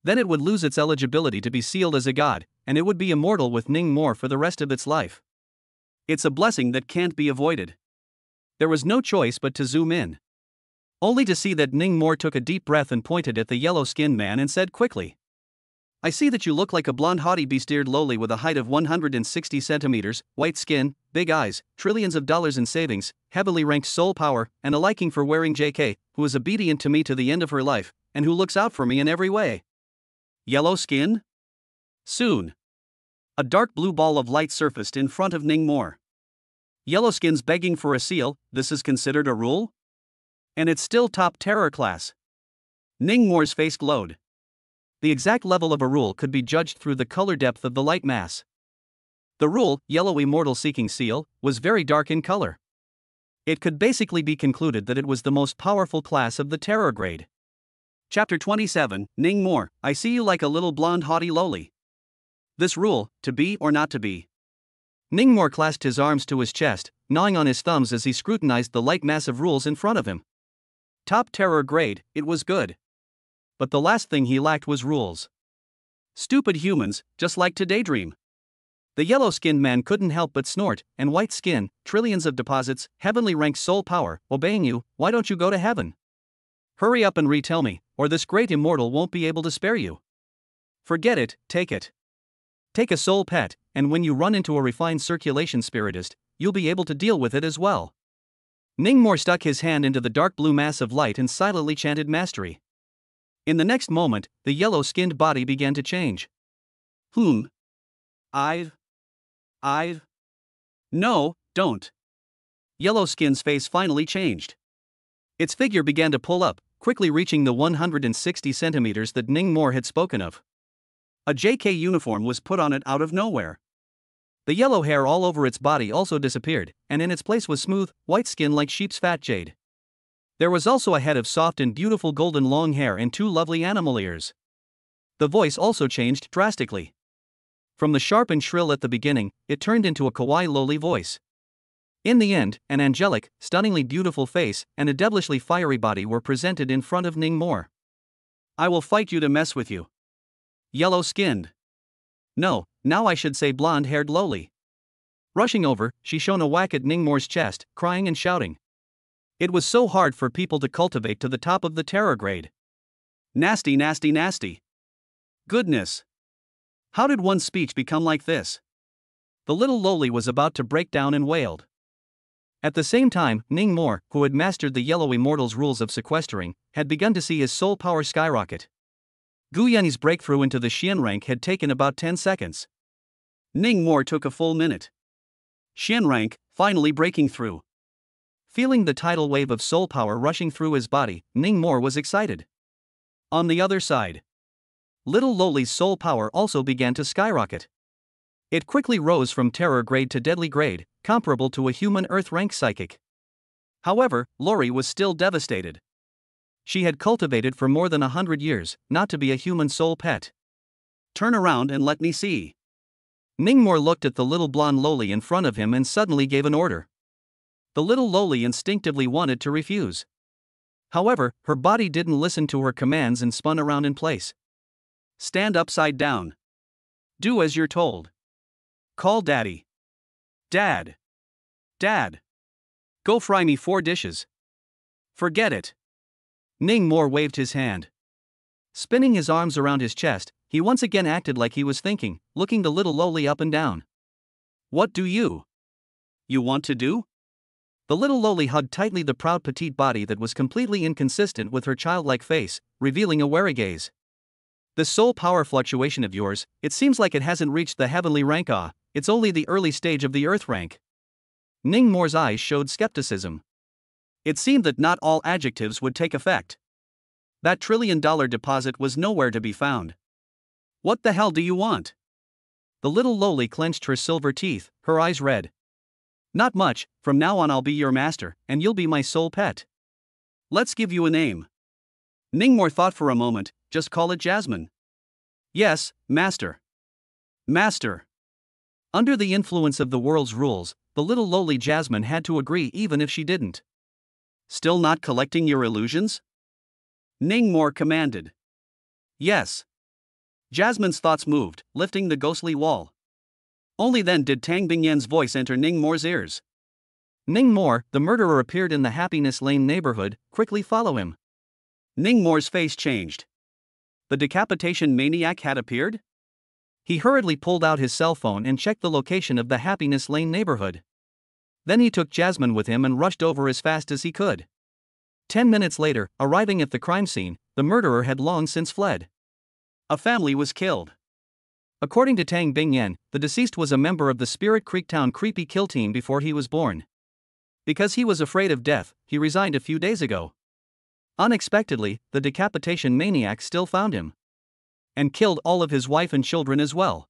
then it would lose its eligibility to be sealed as a god, and it would be immortal with Ningmore for the rest of its life. It's a blessing that can't be avoided. There was no choice but to zoom in. Only to see that Ningmore took a deep breath and pointed at the yellow-skinned man and said quickly, "I see that you look like a blonde haughty beast-eared lowly with a height of 160 centimeters, white skin, big eyes, trillions of dollars in savings, heavily ranked soul power, and a liking for wearing JK, who is obedient to me to the end of her life, and who looks out for me in every way." Yellow skin? Soon. A dark blue ball of light surfaced in front of Ningmore. Yellowskin's begging for a seal, this is considered a rule? And it's still top terror class. Ningmore's face glowed. The exact level of a rule could be judged through the color depth of the light mass. The rule, Yellow Immortal Seeking Seal, was very dark in color. It could basically be concluded that it was the most powerful class of the terror grade. Chapter 27, Ningmore, I see you like a little blonde haughty lowly. This rule, to be or not to be? Ningmore clasped his arms to his chest, gnawing on his thumbs as he scrutinized the light mass of rules in front of him. Top terror grade, it was good. But the last thing he lacked was rules. Stupid humans, just like to daydream. The yellow-skinned man couldn't help but snort, and white skin, trillions of deposits, heavenly ranked soul power, obeying you, why don't you go to heaven? Hurry up and retell me, or this great immortal won't be able to spare you. Forget it, take it. Take a soul pet, and when you run into a refined circulation spiritist, you'll be able to deal with it as well. Ningmore stuck his hand into the dark blue mass of light and silently chanted mastery. In the next moment, the yellow-skinned body began to change. No, don't. Yellowskin's face finally changed. Its figure began to pull up, quickly reaching the 160 centimeters that Ningmore had spoken of. A JK uniform was put on it out of nowhere. The yellow hair all over its body also disappeared, and in its place was smooth, white skin like sheep's fat jade. There was also a head of soft and beautiful golden long hair and 2 lovely animal ears. The voice also changed drastically. From the sharp and shrill at the beginning, it turned into a kawaii lowly voice. In the end, an angelic, stunningly beautiful face and a devilishly fiery body were presented in front of Ningmore. I will fight you to mess with you. Yellow-skinned. No, now I should say blonde-haired lowly. Rushing over, she shone a whack at Ningmore's chest, crying and shouting. It was so hard for people to cultivate to the top of the terror grade. Nasty, nasty, nasty. Goodness. How did one's speech become like this? The little lowly was about to break down and wailed. At the same time, Ningmore, who had mastered the Yellow Immortal's rules of sequestering, had begun to see his soul power skyrocket. Guyani's breakthrough into the Xian rank had taken about 10 seconds. Ningmore took a full minute. Xian rank, finally breaking through. Feeling the tidal wave of soul power rushing through his body, Ningmore was excited. On the other side, little lowly's soul power also began to skyrocket. It quickly rose from terror grade to deadly grade, comparable to a human Earth rank psychic. However, Lori was still devastated. She had cultivated for more than 100 years, not to be a human soul pet. Turn around and let me see. Ningmore looked at the little blonde lowly in front of him and suddenly gave an order. The little lowly instinctively wanted to refuse. However, her body didn't listen to her commands and spun around in place. Stand upside down. Do as you're told. Call Daddy. Dad. Dad. Go fry me 4 dishes. Forget it. Ningmore waved his hand. Spinning his arms around his chest, he once again acted like he was thinking, looking the little lowly up and down. What do you want to do? The little lowly hugged tightly the proud petite body that was completely inconsistent with her childlike face, revealing a wary gaze. This soul power fluctuation of yours, it seems like it hasn't reached the heavenly rank. It's only the early stage of the Earth rank. Ningmore's eyes showed skepticism. It seemed that not all adjectives would take effect. That $1 trillion deposit was nowhere to be found. What the hell do you want? The little lowly clenched her silver teeth, her eyes red. Not much, from now on I'll be your master, and you'll be my sole pet. Let's give you a name. Ningmore thought for a moment, just call it Jasmine. Yes, master. Master. Under the influence of the world's rules, the little lowly Jasmine had to agree even if she didn't. Still not collecting your illusions? Ningmore commanded. Yes. Jasmine's thoughts moved, lifting the ghostly wall. Only then did Tang Bingyan's voice enter Ningmore's ears. Ningmore, the murderer appeared in the Happiness Lane neighborhood, quickly follow him. Ningmore's face changed. The decapitation maniac had appeared? He hurriedly pulled out his cell phone and checked the location of the Happiness Lane neighborhood. Then he took Jasmine with him and rushed over as fast as he could. 10 minutes later, arriving at the crime scene, the murderer had long since fled. A family was killed. According to Tang Bingyan, the deceased was a member of the Spirit Creek Town Creepy Kill Team before he was born. Because he was afraid of death, he resigned a few days ago. Unexpectedly, the decapitation maniac still found him. And killed all of his wife and children as well.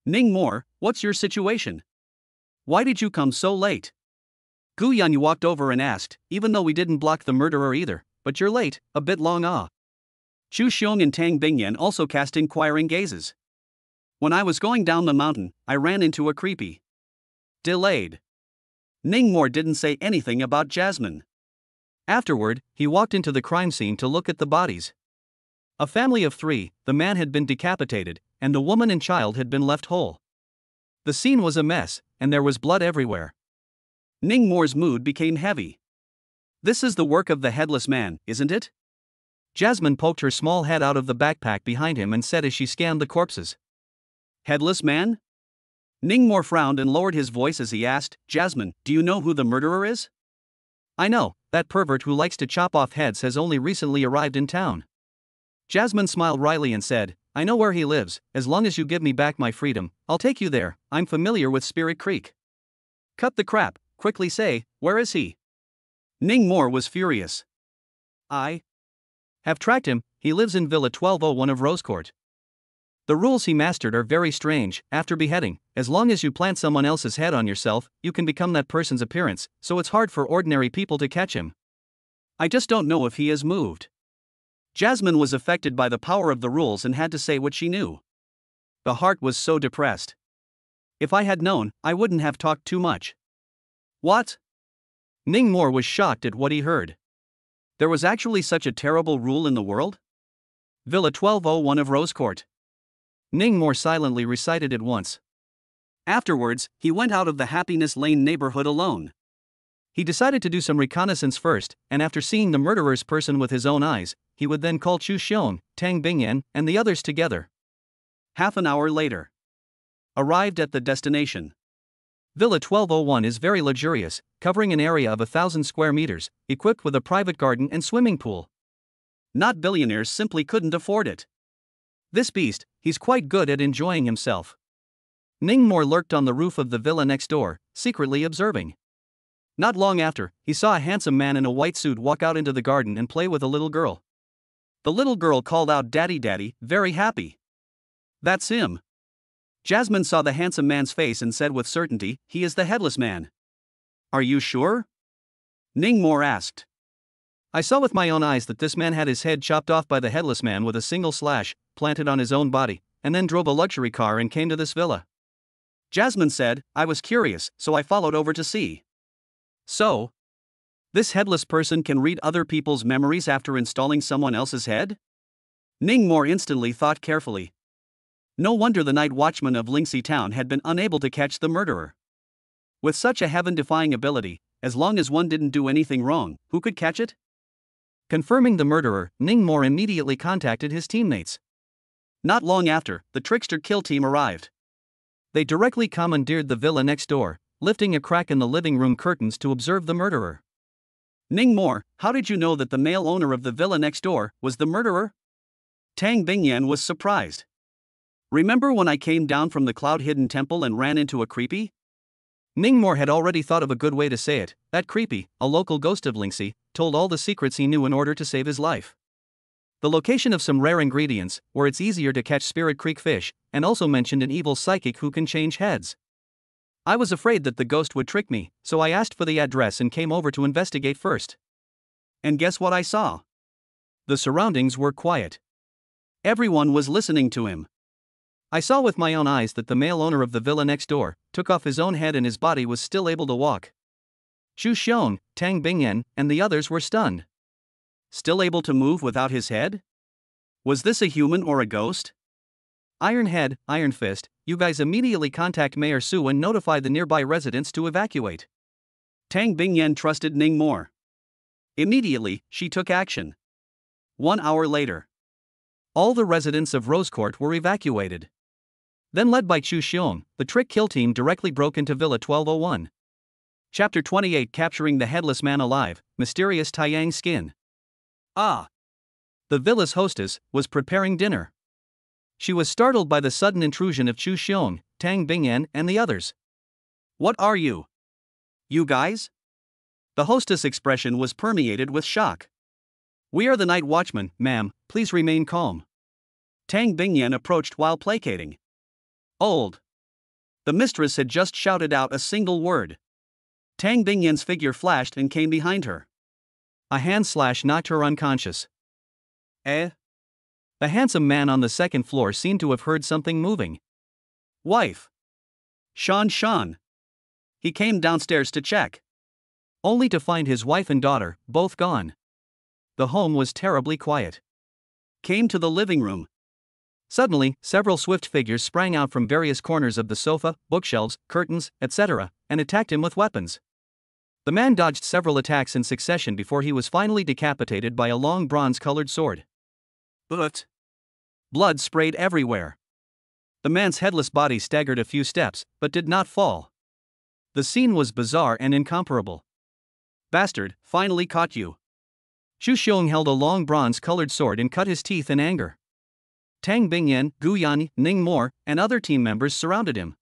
Ningmore, what's your situation? Why did you come so late? Gu Yan walked over and asked, even though we didn't block the murderer either, but you're late, a bit long ah. Chu Xiong and Tang Bingyan also cast inquiring gazes. When I was going down the mountain, I ran into a creepy. Delayed. Ningmore didn't say anything about Jasmine. Afterward, he walked into the crime scene to look at the bodies. A family of 3, the man had been decapitated, and the woman and child had been left whole. The scene was a mess, and there was blood everywhere. Ningmore's mood became heavy. This is the work of the headless man, isn't it? Jasmine poked her small head out of the backpack behind him and said as she scanned the corpses. Headless man? Ningmore frowned and lowered his voice as he asked, Jasmine, do you know who the murderer is? I know, that pervert who likes to chop off heads has only recently arrived in town. Jasmine smiled wryly and said, I know where he lives, as long as you give me back my freedom, I'll take you there, I'm familiar with Spirit Creek. Cut the crap, quickly say, where is he? Ningmore was furious. I have tracked him, he lives in Villa 1201 of Rosecourt. The rules he mastered are very strange. After beheading, as long as you plant someone else's head on yourself, you can become that person's appearance, so it's hard for ordinary people to catch him. I just don't know if he has moved. Jasmine was affected by the power of the rules and had to say what she knew. The heart was so depressed. If I had known, I wouldn't have talked too much. What? Ningmore was shocked at what he heard. There was actually such a terrible rule in the world? Villa 1201 of Rosecourt. Ningmore silently recited it once. Afterwards, he went out of the Happiness Lane neighborhood alone. He decided to do some reconnaissance first, and after seeing the murderer's person with his own eyes, he would then call Chu Xiong, Tang Bingyan, and the others together. Half an hour later. Arrived at the destination. Villa 1201 is very luxurious, covering an area of 1,000 square meters, equipped with a private garden and swimming pool. Not billionaires simply couldn't afford it. This beast, he's quite good at enjoying himself. Ningmore lurked on the roof of the villa next door, secretly observing. Not long after, he saw a handsome man in a white suit walk out into the garden and play with a little girl. The little girl called out Daddy Daddy, very happy. That's him. Jasmine saw the handsome man's face and said with certainty, he is the headless man. Are you sure? Ningmore asked. I saw with my own eyes that this man had his head chopped off by the headless man with a single slash, planted on his own body, and then drove a luxury car and came to this villa. Jasmine said, I was curious, so I followed over to see. So? This headless person can read other people's memories after installing someone else's head? Ningmore instantly thought carefully. No wonder the night watchman of Lingxi town had been unable to catch the murderer. With such a heaven-defying ability, as long as one didn't do anything wrong, who could catch it? Confirming the murderer, Ningmore immediately contacted his teammates. Not long after, the trickster kill team arrived. They directly commandeered the villa next door, lifting a crack in the living room curtains to observe the murderer. Ningmore, how did you know that the male owner of the villa next door was the murderer? Tang Bingyan was surprised. Remember when I came down from the cloud-hidden temple and ran into a creepy? Ningmore had already thought of a good way to say it. That creepy, a local ghost of Lingxi, told all the secrets he knew in order to save his life. The location of some rare ingredients, where it's easier to catch Spirit Creek fish, and also mentioned an evil psychic who can change heads. I was afraid that the ghost would trick me, so I asked for the address and came over to investigate first. And guess what I saw? The surroundings were quiet. Everyone was listening to him. I saw with my own eyes that the male owner of the villa next door took off his own head and his body was still able to walk. Xu Xiong, Tang Bingyan, and the others were stunned. Still able to move without his head? Was this a human or a ghost? Iron Head, Iron Fist, you guys immediately contact Mayor Su and notify the nearby residents to evacuate. Tang Bingyan trusted Ningmore. Immediately, she took action. 1 hour later, all the residents of Rose Court were evacuated. Then, led by Xu Xiong, the trick kill team directly broke into Villa 1201. Chapter 28, Capturing the Headless Man Alive, Mysterious Taiyang Skin. Ah! The villa's hostess was preparing dinner. She was startled by the sudden intrusion of Xu Xiong, Tang Bingyan, and the others. What are you? You guys? The hostess' expression was permeated with shock. We are the night watchman, ma'am, please remain calm. Tang Bingyan approached while placating. Old. The mistress had just shouted out a single word. Tang Bingyan's figure flashed and came behind her. A hand slash knocked her unconscious. Eh? The handsome man on the second floor seemed to have heard something moving. Wife. Shan. He came downstairs to check. Only to find his wife and daughter, both gone. The home was terribly quiet. Came to the living room. Suddenly, several swift figures sprang out from various corners of the sofa, bookshelves, curtains, etc., and attacked him with weapons. The man dodged several attacks in succession before he was finally decapitated by a long bronze-colored sword. But blood sprayed everywhere. The man's headless body staggered a few steps, but did not fall. The scene was bizarre and incomparable. Bastard, finally caught you. Xu Xiong held a long bronze-colored sword and cut his teeth in anger. Tang Bingyan, Gu Yan, Ningmore, and other team members surrounded him.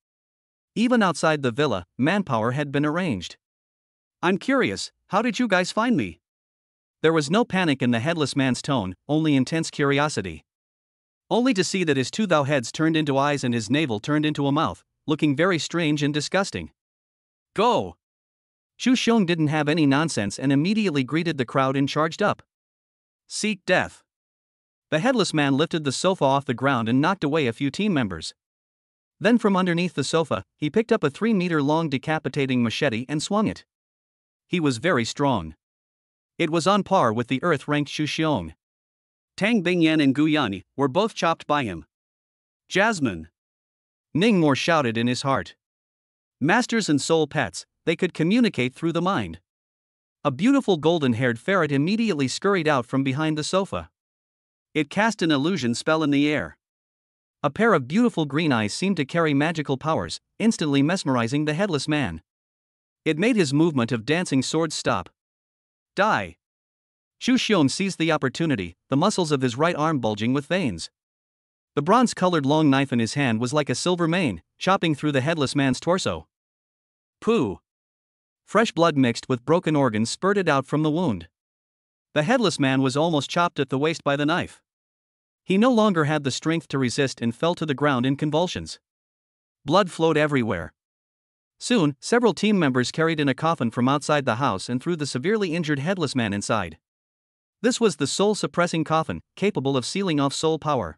Even outside the villa, manpower had been arranged. I'm curious, how did you guys find me? There was no panic in the headless man's tone, only intense curiosity. Only to see that his two thou heads turned into eyes and his navel turned into a mouth, looking very strange and disgusting. Go! Xu Xiong didn't have any nonsense and immediately greeted the crowd and charged up. Seek death. The headless man lifted the sofa off the ground and knocked away a few team members. Then from underneath the sofa, he picked up a 3-meter-long decapitating machete and swung it. He was very strong. It was on par with the earth-ranked Xu Xiong. Tang Bingyan and Gu Yan were both chopped by him. Jasmine! Ningmore shouted in his heart. Masters and soul pets, they could communicate through the mind. A beautiful golden-haired ferret immediately scurried out from behind the sofa. It cast an illusion spell in the air. A pair of beautiful green eyes seemed to carry magical powers, instantly mesmerizing the headless man. It made his movement of dancing swords stop. Die! Xu Xiong seized the opportunity, the muscles of his right arm bulging with veins. The bronze-colored long knife in his hand was like a silver mane, chopping through the headless man's torso. Pooh! Fresh blood mixed with broken organs spurted out from the wound. The headless man was almost chopped at the waist by the knife. He no longer had the strength to resist and fell to the ground in convulsions. Blood flowed everywhere. Soon, several team members carried in a coffin from outside the house and threw the severely injured headless man inside. This was the soul-suppressing coffin, capable of sealing off soul power.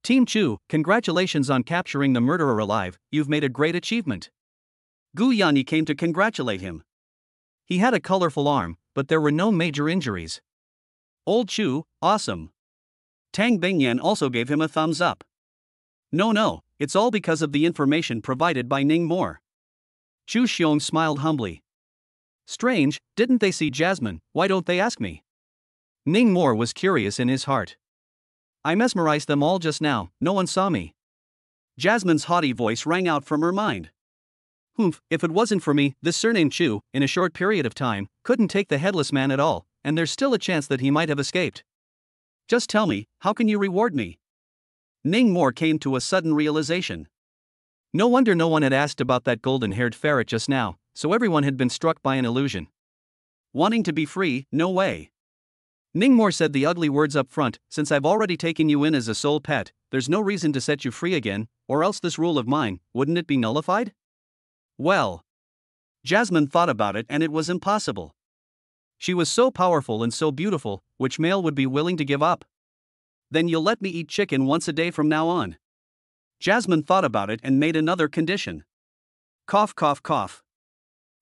Team Chu, congratulations on capturing the murderer alive, you've made a great achievement. Gu Yanyi came to congratulate him. He had a colorful arm, but there were no major injuries. Old Chu, awesome. Tang Bingyan also gave him a thumbs up. No, it's all because of the information provided by Ningmore. Xu Xiong smiled humbly. Strange, didn't they see Jasmine, why don't they ask me? Ningmore was curious in his heart. I mesmerized them all just now, no one saw me. Jasmine's haughty voice rang out from her mind. Humph, if it wasn't for me, this surname Chu, in a short period of time, couldn't take the headless man at all, and there's still a chance that he might have escaped. Just tell me, how can you reward me? Ningmore came to a sudden realization. No wonder no one had asked about that golden-haired ferret just now, so everyone had been struck by an illusion. Wanting to be free, no way. Ningmore said the ugly words up front, since I've already taken you in as a sole pet, there's no reason to set you free again, or else this rule of mine, wouldn't it be nullified? Well. Jasmine thought about it and it was impossible. She was so powerful and so beautiful, which male would be willing to give up? Then you'll let me eat chicken once a day from now on. Jasmine thought about it and made another condition. Cough, cough, cough.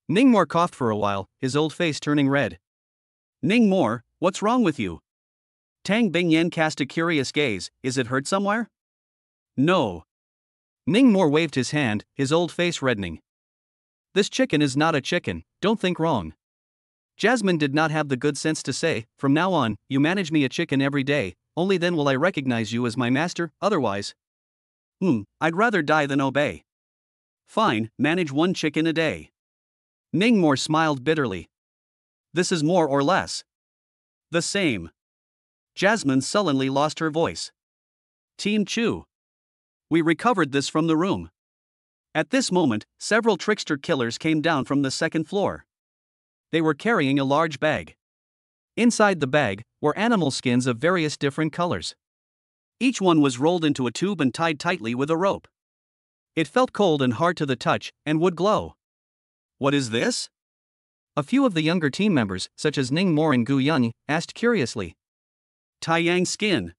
Ningmore coughed for a while, his old face turning red. Ningmore, what's wrong with you? Tang Bingyan cast a curious gaze, is it hurt somewhere? No. Ningmore waved his hand, his old face reddening. This chicken is not a chicken, don't think wrong. Jasmine did not have the good sense to say, from now on, you manage me a chicken every day, only then will I recognize you as my master, otherwise. I'd rather die than obey. Fine, manage one chicken a day. Ningmore smiled bitterly. This is more or less the same. Jasmine sullenly lost her voice. Team Chu. We recovered this from the room. At this moment, several trickster killers came down from the second floor. They were carrying a large bag. Inside the bag were animal skins of various different colors. Each one was rolled into a tube and tied tightly with a rope. It felt cold and hard to the touch, and would glow. What is this? A few of the younger team members, such as Ningmore and Gu Yun, asked curiously. Taiyang skin.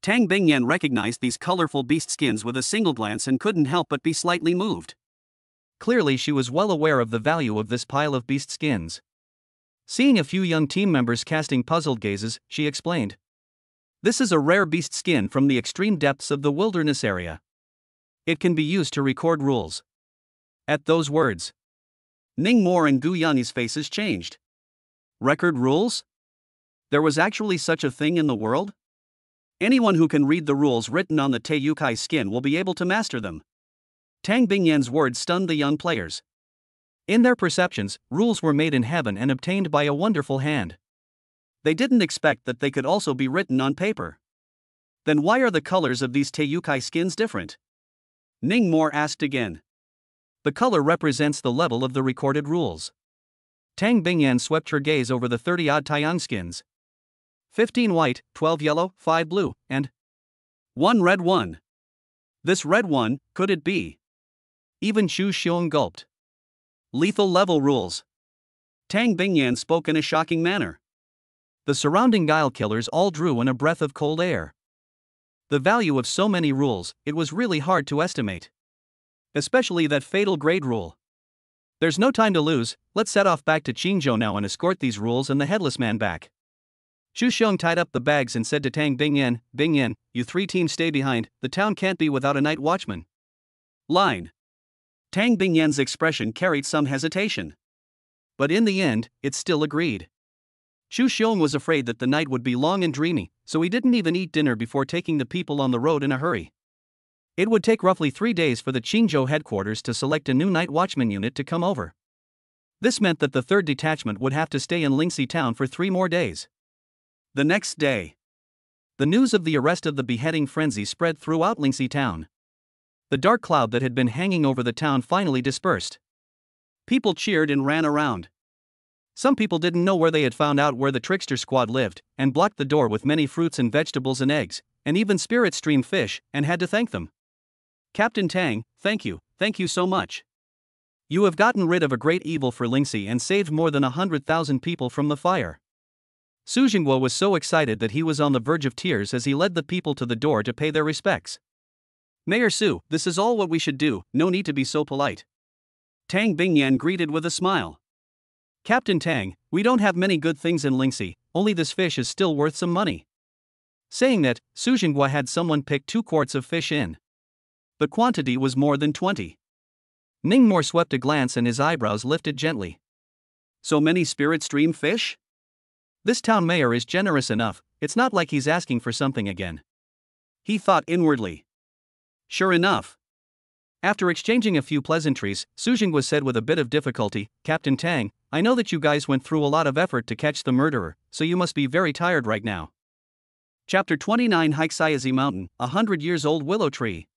Tang Bingyan recognized these colorful beast skins with a single glance and couldn't help but be slightly moved. Clearly she was well aware of the value of this pile of beast skins. Seeing a few young team members casting puzzled gazes, she explained. This is a rare beast skin from the extreme depths of the wilderness area. It can be used to record rules. At those words, Ningmore and Gu Yan's faces changed. Record rules? There was actually such a thing in the world? Anyone who can read the rules written on the Teiyukai skin will be able to master them. Tang Bingyan's words stunned the young players. In their perceptions, rules were made in heaven and obtained by a wonderful hand. They didn't expect that they could also be written on paper. Then why are the colors of these Teiyukai skins different? Ningmore asked again. The color represents the level of the recorded rules. Tang Bingyan swept her gaze over the 30-odd Taiyang skins. 15 white, 12 yellow, 5 blue, and 1 red one. This red one, could it be? Even Chu Xiong gulped. Lethal level rules. Tang Bingyan spoke in a shocking manner. The surrounding guile killers all drew in a breath of cold air. The value of so many rules, it was really hard to estimate. Especially that fatal grade rule. There's no time to lose, let's set off back to Qingzhou now and escort these rules and the headless man back. Xu Xiong tied up the bags and said to Tang Bingyan, Bingyan, you three teams stay behind, the town can't be without a night watchman. Line. Tang Bingyan's expression carried some hesitation. But in the end, it still agreed. Xu Xiong was afraid that the night would be long and dreamy, so he didn't even eat dinner before taking the people on the road in a hurry. It would take roughly 3 days for the Qingzhou headquarters to select a new night watchman unit to come over. This meant that the 3rd detachment would have to stay in Lingxi town for 3 more days. The next day, the news of the arrest of the beheading frenzy spread throughout Lingxi town. The dark cloud that had been hanging over the town finally dispersed. People cheered and ran around. Some people didn't know where they had found out where the trickster squad lived, and blocked the door with many fruits and vegetables and eggs, and even spirit stream fish, and had to thank them. Captain Tang, thank you so much. You have gotten rid of a great evil for Lingxi and saved more than 100,000 people from the fire. Su Jingguo was so excited that he was on the verge of tears as he led the people to the door to pay their respects. Mayor Su, this is all what we should do, no need to be so polite. Tang Bingyan greeted with a smile. Captain Tang, we don't have many good things in Lingxi, only this fish is still worth some money. Saying that, Su Jingguo had someone pick 2 quarts of fish in. The quantity was more than 20. Ningmore swept a glance and his eyebrows lifted gently. So many spirit stream fish? This town mayor is generous enough, it's not like he's asking for something again. He thought inwardly. Sure enough. After exchanging a few pleasantries, Su Jingguo said with a bit of difficulty, Captain Tang, I know that you guys went through a lot of effort to catch the murderer, so you must be very tired right now. Chapter 29 Haixiazi Mountain, 100 years old willow tree.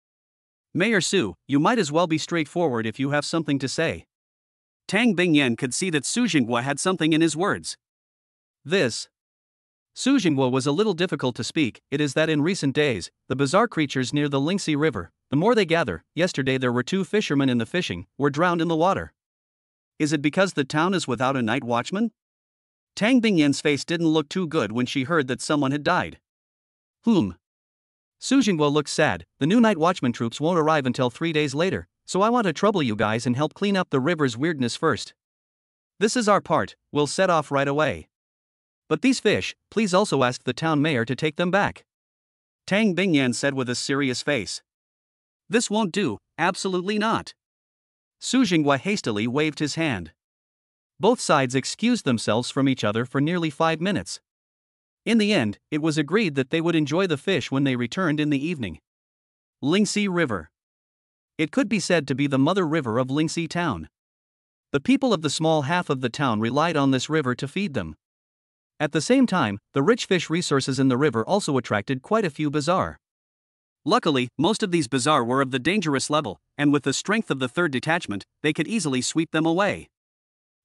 Mayor Su, you might as well be straightforward if you have something to say. Tang Bingyan could see that Su Jinghua had something in his words. Su Jinghua was a little difficult to speak. It is that in recent days, the bizarre creatures near the Lingxi River, the more they gather, yesterday there were 2 fishermen in the fishing, were drowned in the water. Is it because the town is without a night watchman? Tang Bingyan's face didn't look too good when she heard that someone had died. Su Jinghua looked sad. The new night watchman troops won't arrive until 3 days later, so I want to trouble you guys and help clean up the river's weirdness first. This is our part, we'll set off right away. But these fish, please also ask the town mayor to take them back. Tang Bingyan said with a serious face. This won't do, absolutely not. Su Jinghua hastily waved his hand. Both sides excused themselves from each other for nearly 5 minutes. In the end, it was agreed that they would enjoy the fish when they returned in the evening. Lingxi River. It could be said to be the mother river of Lingxi town. The people of the small half of the town relied on this river to feed them. At the same time, the rich fish resources in the river also attracted quite a few bazaar. Luckily, most of these bazaar were of the dangerous level, and with the strength of the 3rd detachment, they could easily sweep them away.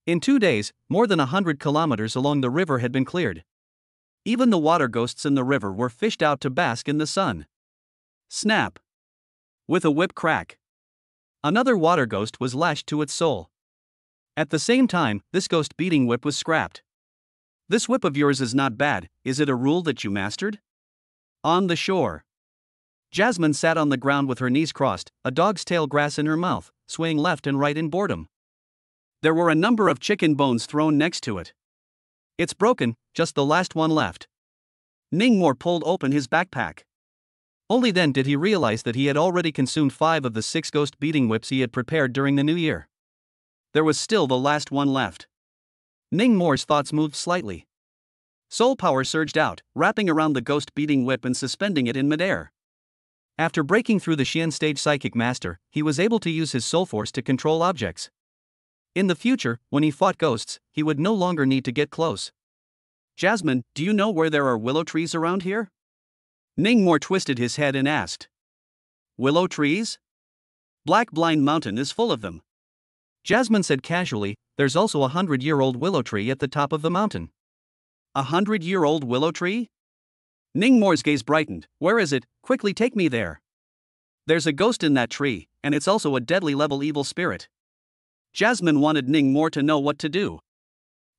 In 2 days, more than 100 kilometers along the river had been cleared. Even the water ghosts in the river were fished out to bask in the sun. Snap! With a whip crack. Another water ghost was lashed to its soul. At the same time, this ghost beating whip was scrapped. This whip of yours is not bad, is it a rule that you mastered? On the shore. Jasmine sat on the ground with her knees crossed, a dog's tail grass in her mouth, swaying left and right in boredom. There were a number of chicken bones thrown next to it. It's broken, just the last one left. Ningmore pulled open his backpack. Only then did he realize that he had already consumed 5 of the 6 ghost beating whips he had prepared during the new year. There was still the last one left. Ningmore's thoughts moved slightly. Soul power surged out, wrapping around the ghost beating whip and suspending it in midair. After breaking through the Xian stage psychic master, he was able to use his soul force to control objects. In the future, when he fought ghosts, he would no longer need to get close. Jasmine, do you know where there are willow trees around here? Ningmore twisted his head and asked. Willow trees? Black Blind Mountain is full of them. Jasmine said casually, there's also a 100-year-old willow tree at the top of the mountain. A 100-year-old willow tree? Ningmore's gaze brightened. Where is it? Quickly take me there. There's a ghost in that tree, and it's also a deadly level evil spirit. Jasmine wanted Ningmore to know what to do.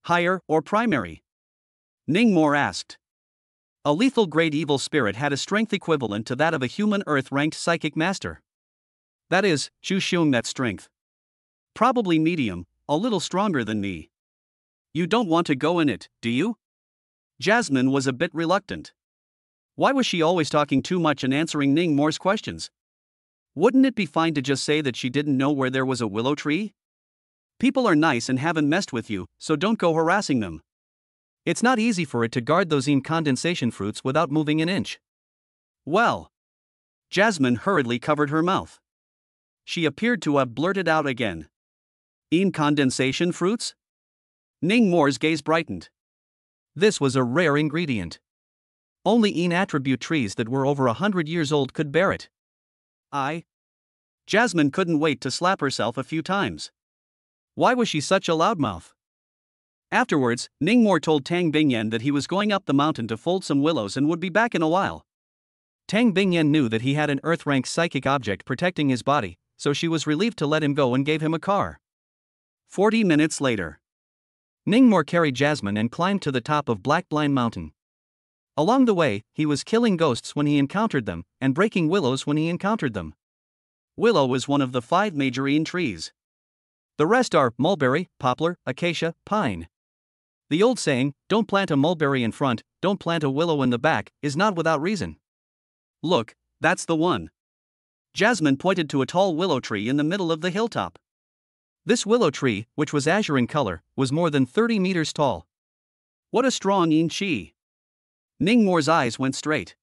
Higher or primary? Ningmore asked. A lethal grade evil spirit had a strength equivalent to that of a human Earth-ranked psychic master. That is, Chu Xiong that strength. Probably medium, a little stronger than me. You don't want to go in it, do you? Jasmine was a bit reluctant. Why was she always talking too much and answering Ningmore's questions? Wouldn't it be fine to just say that she didn't know where there was a willow tree? People are nice and haven't messed with you, so don't go harassing them. It's not easy for it to guard those incandescent fruits without moving an inch. Well. Jasmine hurriedly covered her mouth. She appeared to have blurted out again. Incandescent fruits? Ningmore's gaze brightened. This was a rare ingredient. Only in-attribute trees that were over 100 years old could bear it. Jasmine couldn't wait to slap herself a few times. Why was she such a loudmouth? Afterwards, Ningmore told Tang Bingyan that he was going up the mountain to fold some willows and would be back in a while. Tang Bingyan knew that he had an Earth-ranked psychic object protecting his body, so she was relieved to let him go and gave him a car. 40 minutes later. Ningmore carried Jasmine and climbed to the top of Black Blind Mountain. Along the way, he was killing ghosts when he encountered them, and breaking willows when he encountered them. Willow is one of the 5 major Yin trees. The rest are mulberry, poplar, acacia, pine. The old saying, don't plant a mulberry in front, don't plant a willow in the back, is not without reason. Look, that's the one. Jasmine pointed to a tall willow tree in the middle of the hilltop. This willow tree, which was azure in color, was more than 30 meters tall. What a strong Yin Qi. Ningmore's eyes went straight.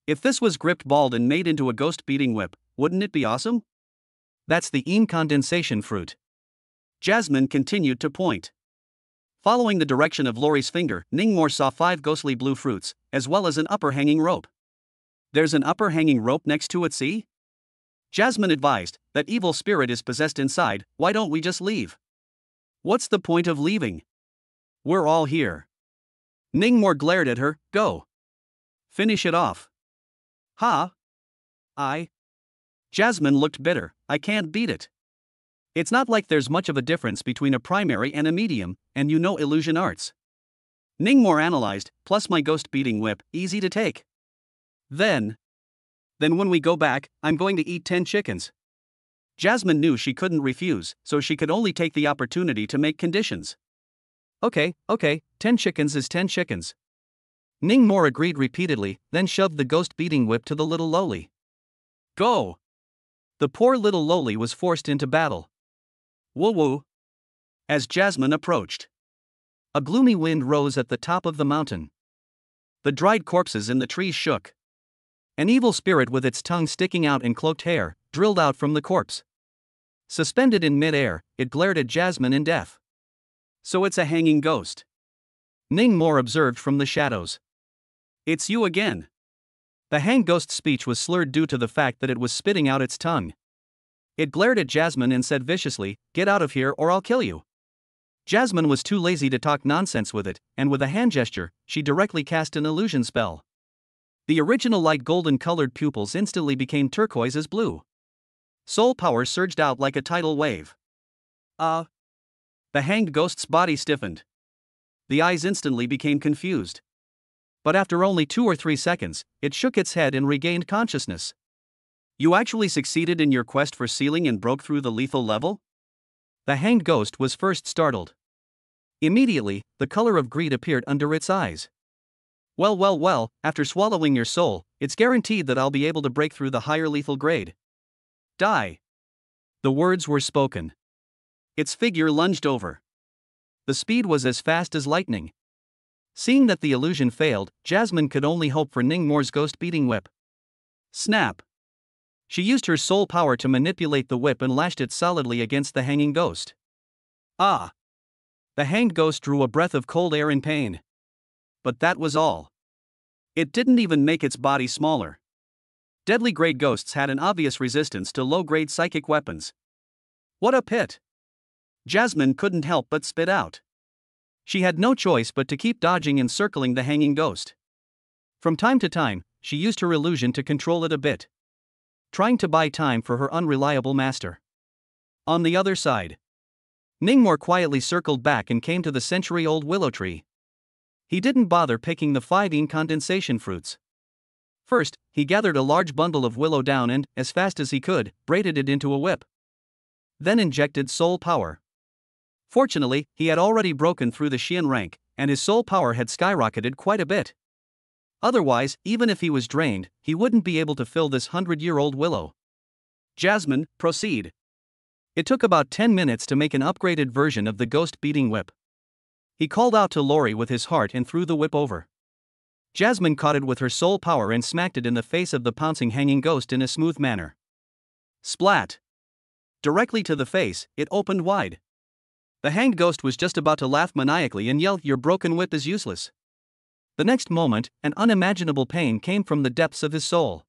If this was gripped bald and made into a ghost-beating whip, wouldn't it be awesome? That's the incandescent fruit. Jasmine continued to point. Following the direction of Lori's finger, Ningmore saw 5 ghostly blue fruits, as well as an upper hanging rope. There's an upper hanging rope next to it, see? Jasmine advised, that evil spirit is possessed inside, why don't we just leave? What's the point of leaving? We're all here. Ningmore glared at her, go. Finish it off. Ha? Jasmine looked bitter, I can't beat it. It's not like there's much of a difference between a primary and a medium, and you know illusion arts. Ningmore analyzed, plus my ghost beating whip, easy to take. Then when we go back, I'm going to eat 10 chickens. Jasmine knew she couldn't refuse, so she could only take the opportunity to make conditions. Okay, 10 chickens is 10 chickens. Ningmore agreed repeatedly, then shoved the ghost beating whip to the little lowly. Go! The poor little lowly was forced into battle. Woo-woo! As Jasmine approached, a gloomy wind rose at the top of the mountain. The dried corpses in the trees shook. An evil spirit with its tongue sticking out in cloaked hair, drilled out from the corpse. Suspended in mid-air, it glared at Jasmine in death. So it's a hanging ghost. Ningmore observed from the shadows. It's you again. The hanged ghost's speech was slurred due to the fact that it was spitting out its tongue. It glared at Jasmine and said viciously, get out of here or I'll kill you. Jasmine was too lazy to talk nonsense with it, and with a hand gesture, she directly cast an illusion spell. The original light golden colored pupils instantly became turquoise as blue. Soul power surged out like a tidal wave. The hanged ghost's body stiffened. The eyes instantly became confused. But after only 2 or 3 seconds, it shook its head and regained consciousness. You actually succeeded in your quest for sealing and broke through the lethal level? The hanged ghost was first startled. Immediately, the color of greed appeared under its eyes. Well, after swallowing your soul, it's guaranteed that I'll be able to break through the higher lethal grade. Die. The words were spoken. Its figure lunged over. The speed was as fast as lightning. Seeing that the illusion failed, Jasmine could only hope for Ningmore's ghost beating whip. Snap. She used her soul power to manipulate the whip and lashed it solidly against the hanging ghost. The hanged ghost drew a breath of cold air in pain. But that was all. It didn't even make its body smaller. Deadly grade ghosts had an obvious resistance to low-grade psychic weapons. What a pit! Jasmine couldn't help but spit out. She had no choice but to keep dodging and circling the hanging ghost. From time to time, she used her illusion to control it a bit, trying to buy time for her unreliable master. On the other side, Ningmore quietly circled back and came to the century-old willow tree. He didn't bother picking the 5 incandescent fruits. First, he gathered a large bundle of willow down and, as fast as he could, braided it into a whip. Then injected soul power. Fortunately, he had already broken through the Xian rank, and his soul power had skyrocketed quite a bit. Otherwise, even if he was drained, he wouldn't be able to fill this 100-year-old willow. Jasmine, proceed. It took about 10 minutes to make an upgraded version of the ghost-beating whip. He called out to Lori with his heart and threw the whip over. Jasmine caught it with her soul power and smacked it in the face of the pouncing hanging ghost in a smooth manner. Splat! Directly to the face, it opened wide. The hanged ghost was just about to laugh maniacally and yelled, "Your broken whip is useless." The next moment, an unimaginable pain came from the depths of his soul.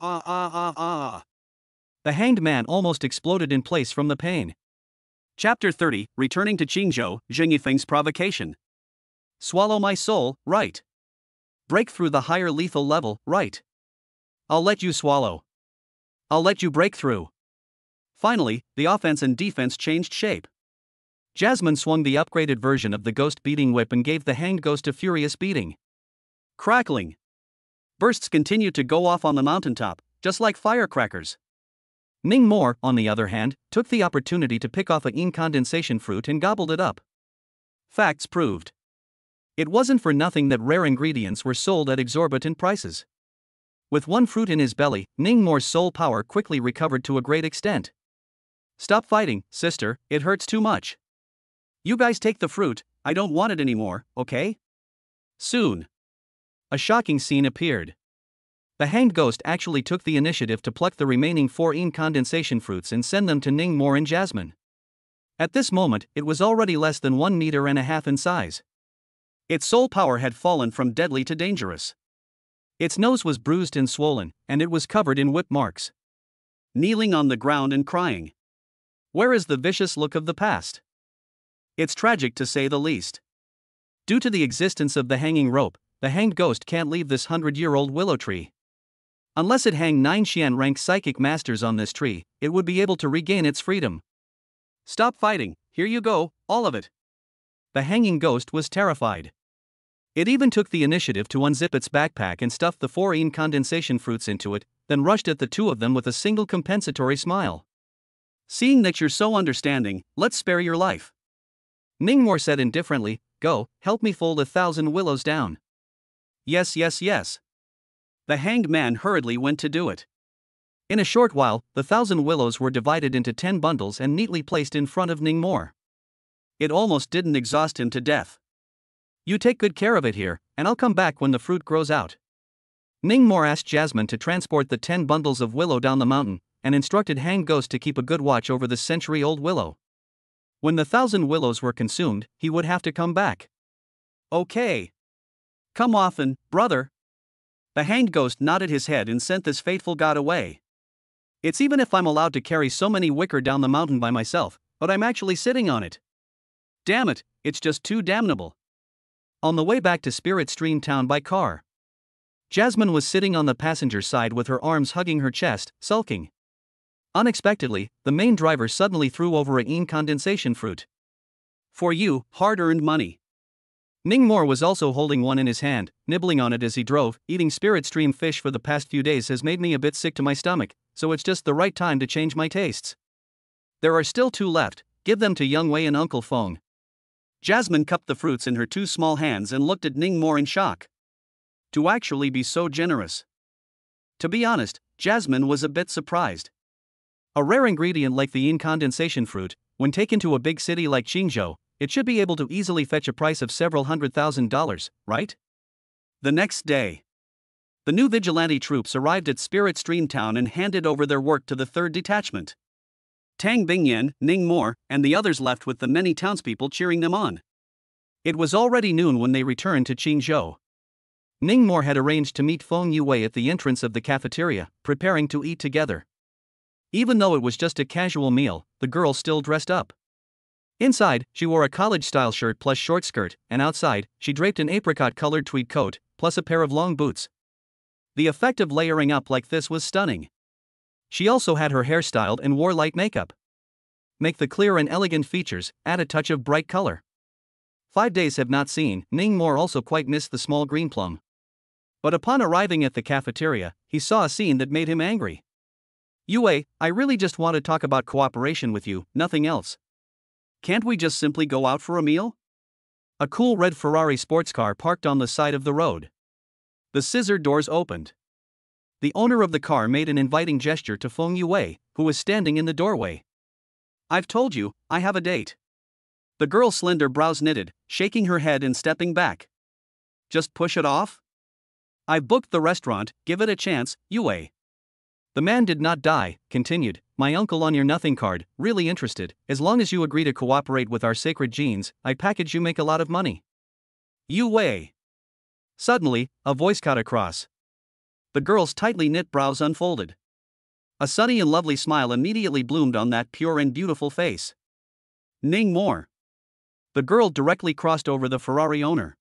The hanged man almost exploded in place from the pain. Chapter 30, Returning to Qingzhou, Zheng Yifeng's provocation. Swallow my soul, right. Break through the higher lethal level, right. I'll let you swallow. I'll let you break through. Finally, the offense and defense changed shape. Jasmine swung the upgraded version of the ghost-beating whip and gave the hanged ghost a furious beating. Crackling. Bursts continued to go off on the mountaintop, just like firecrackers. Ningmore, on the other hand, took the opportunity to pick off an incandescent fruit and gobbled it up. Facts proved. It wasn't for nothing that rare ingredients were sold at exorbitant prices. With one fruit in his belly, Ningmore's soul power quickly recovered to a great extent. Stop fighting, sister, it hurts too much. You guys take the fruit, I don't want it anymore, okay? Soon. A shocking scene appeared. The hanged ghost actually took the initiative to pluck the remaining 4 incandescent fruits and send them to Ningmore and Jasmine. At this moment, it was already less than 1.5 meters in size. Its soul power had fallen from deadly to dangerous. Its nose was bruised and swollen, and it was covered in whip marks. kneeling on the ground and crying. Where is the vicious look of the past? It's tragic to say the least. Due to the existence of the hanging rope, the hanged ghost can't leave this 100-year-old willow tree. Unless it hang 9 Xian-rank psychic masters on this tree, it would be able to regain its freedom. Stop fighting, here you go, all of it. The hanging ghost was terrified. It even took the initiative to unzip its backpack and stuff the 4 incandescent fruits into it, then rushed at the two of them with a single compensatory smile. Seeing that you're so understanding, let's spare your life. Ningmore said indifferently, go, help me fold 1,000 willows down. Yes, yes, yes. The hanged man hurriedly went to do it. In a short while, the 1,000 willows were divided into 10 bundles and neatly placed in front of Ningmore. It almost didn't exhaust him to death. You take good care of it here, and I'll come back when the fruit grows out. Ningmore asked Jasmine to transport the 10 bundles of willow down the mountain, and instructed Hanged Ghost to keep a good watch over the century-old willow. When the 1,000 willows were consumed, he would have to come back. Okay. Come often, brother. The Hanged Ghost nodded his head and sent this faithful god away. It's even if I'm allowed to carry so many wicker down the mountain by myself, but I'm actually sitting on it. Damn it, it's just too damnable. On the way back to Spirit Stream Town by car, Jasmine was sitting on the passenger side with her arms hugging her chest, sulking. Unexpectedly, the main driver suddenly threw over an incandescent fruit. For you, hard-earned money. Ningmore was also holding one in his hand, nibbling on it as he drove. Eating Spirit Stream fish for the past few days has made me a bit sick to my stomach, so it's just the right time to change my tastes. There are still 2 left, give them to Young Wei and Uncle Feng. Jasmine cupped the fruits in her 2 small hands and looked at Ningmore in shock. To actually be so generous. To be honest, Jasmine was a bit surprised. A rare ingredient like the incandescent fruit, when taken to a big city like Qingzhou, it should be able to easily fetch a price of several $100,000, right? The next day, the new vigilante troops arrived at Spirit Stream Town and handed over their work to the 3rd detachment. Tang Bingyan, Ningmore, and the others left with the many townspeople cheering them on. It was already noon when they returned to Qingzhou. Ningmore had arranged to meet Feng Yue at the entrance of the cafeteria, preparing to eat together. Even though it was just a casual meal, the girl still dressed up. Inside, she wore a college-style shirt plus short skirt, and outside, she draped an apricot-colored tweed coat, plus a pair of long boots. The effect of layering up like this was stunning. She also had her hair styled and wore light makeup. Make the clear and elegant features, add a touch of bright color. 5 days have not seen, Ningmore also quite missed the small green plum. But upon arriving at the cafeteria, he saw a scene that made him angry. Yue, I really just want to talk about cooperation with you, nothing else. Can't we just simply go out for a meal? A cool red Ferrari sports car parked on the side of the road. The scissor doors opened. The owner of the car made an inviting gesture to Feng Yue, who was standing in the doorway. I've told you, I have a date. The girl's slender brows knitted, shaking her head and stepping back. Just push it off? I've booked the restaurant, give it a chance, Yue. The man did not die, continued, my uncle on your nothing card, really interested, as long as you agree to cooperate with our sacred genes, I package you make a lot of money. Yue. Suddenly, a voice cut across. The girl's tightly knit brows unfolded. A sunny and lovely smile immediately bloomed on that pure and beautiful face. Ningmore. The girl directly crossed over the Ferrari owner.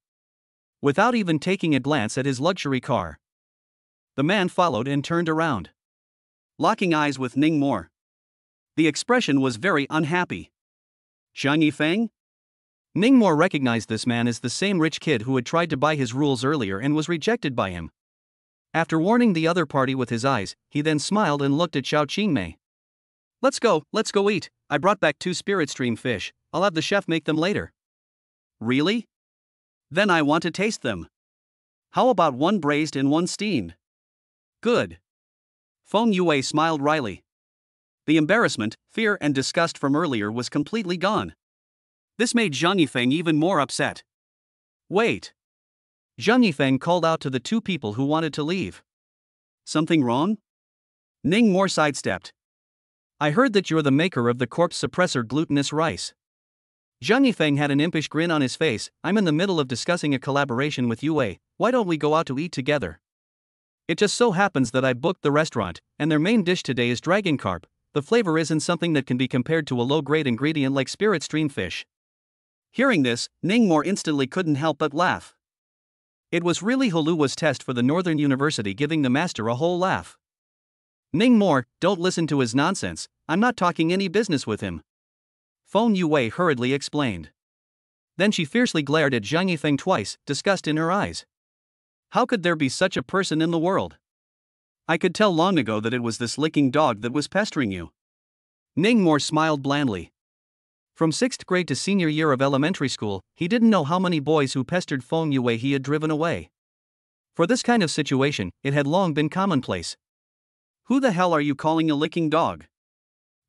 Without even taking a glance at his luxury car, the man followed and turned around, locking eyes with Ningmore. The expression was very unhappy. Zhang Yifeng? Ningmore recognized this man as the same rich kid who had tried to buy his rules earlier and was rejected by him. After warning the other party with his eyes, he then smiled and looked at Xiao Qingmei. Let's go eat, I brought back 2 Spirit Stream fish, I'll have the chef make them later. Really? Then I want to taste them. How about 1 braised and 1 steamed? Good. Feng Yue smiled wryly. The embarrassment, fear and disgust from earlier was completely gone. This made Zhang Yifeng even more upset. Wait. Zhang Yifeng called out to the 2 people who wanted to leave. Something wrong? Ningmore sidestepped. I heard that you're the maker of the corpse suppressor glutinous rice. Zhang Yifeng had an impish grin on his face. I'm in the middle of discussing a collaboration with Yue, why don't we go out to eat together? It just so happens that I booked the restaurant, and their main dish today is dragon carp. The flavor isn't something that can be compared to a low-grade ingredient like spirit stream fish. Hearing this, Ningmore instantly couldn't help but laugh. It was really Holuwa's test for the Northern University, giving the master a whole laugh. Ningmore, don't listen to his nonsense, I'm not talking any business with him. Feng Yue hurriedly explained. Then she fiercely glared at Zhang Yifeng twice, disgust in her eyes. How could there be such a person in the world? I could tell long ago that it was this licking dog that was pestering you. Ningmore smiled blandly. From 6th grade to senior year of elementary school, he didn't know how many boys who pestered Feng Yue he had driven away. For this kind of situation, it had long been commonplace. Who the hell are you calling a licking dog?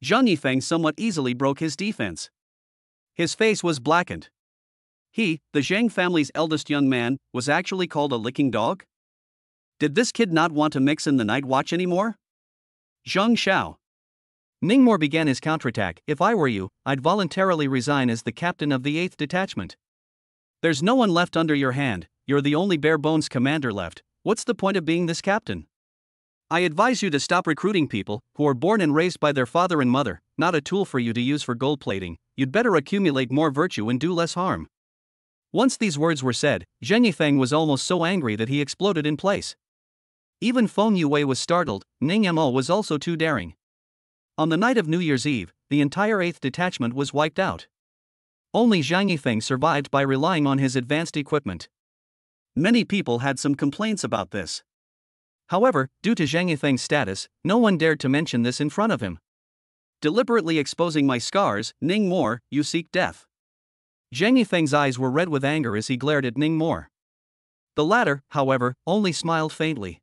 Zhang Yifeng somewhat easily broke his defense. His face was blackened. He, the Zhang family's eldest young man, was actually called a licking dog? Did this kid not want to mix in the night watch anymore? Zhang Xiao. Ningmore began his counterattack. If I were you, I'd voluntarily resign as the captain of the 8th detachment. There's no one left under your hand, you're the only bare-bones commander left, what's the point of being this captain? I advise you to stop recruiting people who are born and raised by their father and mother, not a tool for you to use for gold plating. You'd better accumulate more virtue and do less harm. Once these words were said, Zhang Yifeng was almost so angry that he exploded in place. Even Feng Yue was startled. Ning Mo was also too daring. On the night of New Year's Eve, the entire 8th detachment was wiped out. Only Zhang Yifeng survived by relying on his advanced equipment. Many people had some complaints about this. However, due to Zhang Yifeng's status, no one dared to mention this in front of him. Deliberately exposing my scars, Ningmore, you seek death. Zhang Yifeng's eyes were red with anger as he glared at Ningmore. The latter, however, only smiled faintly.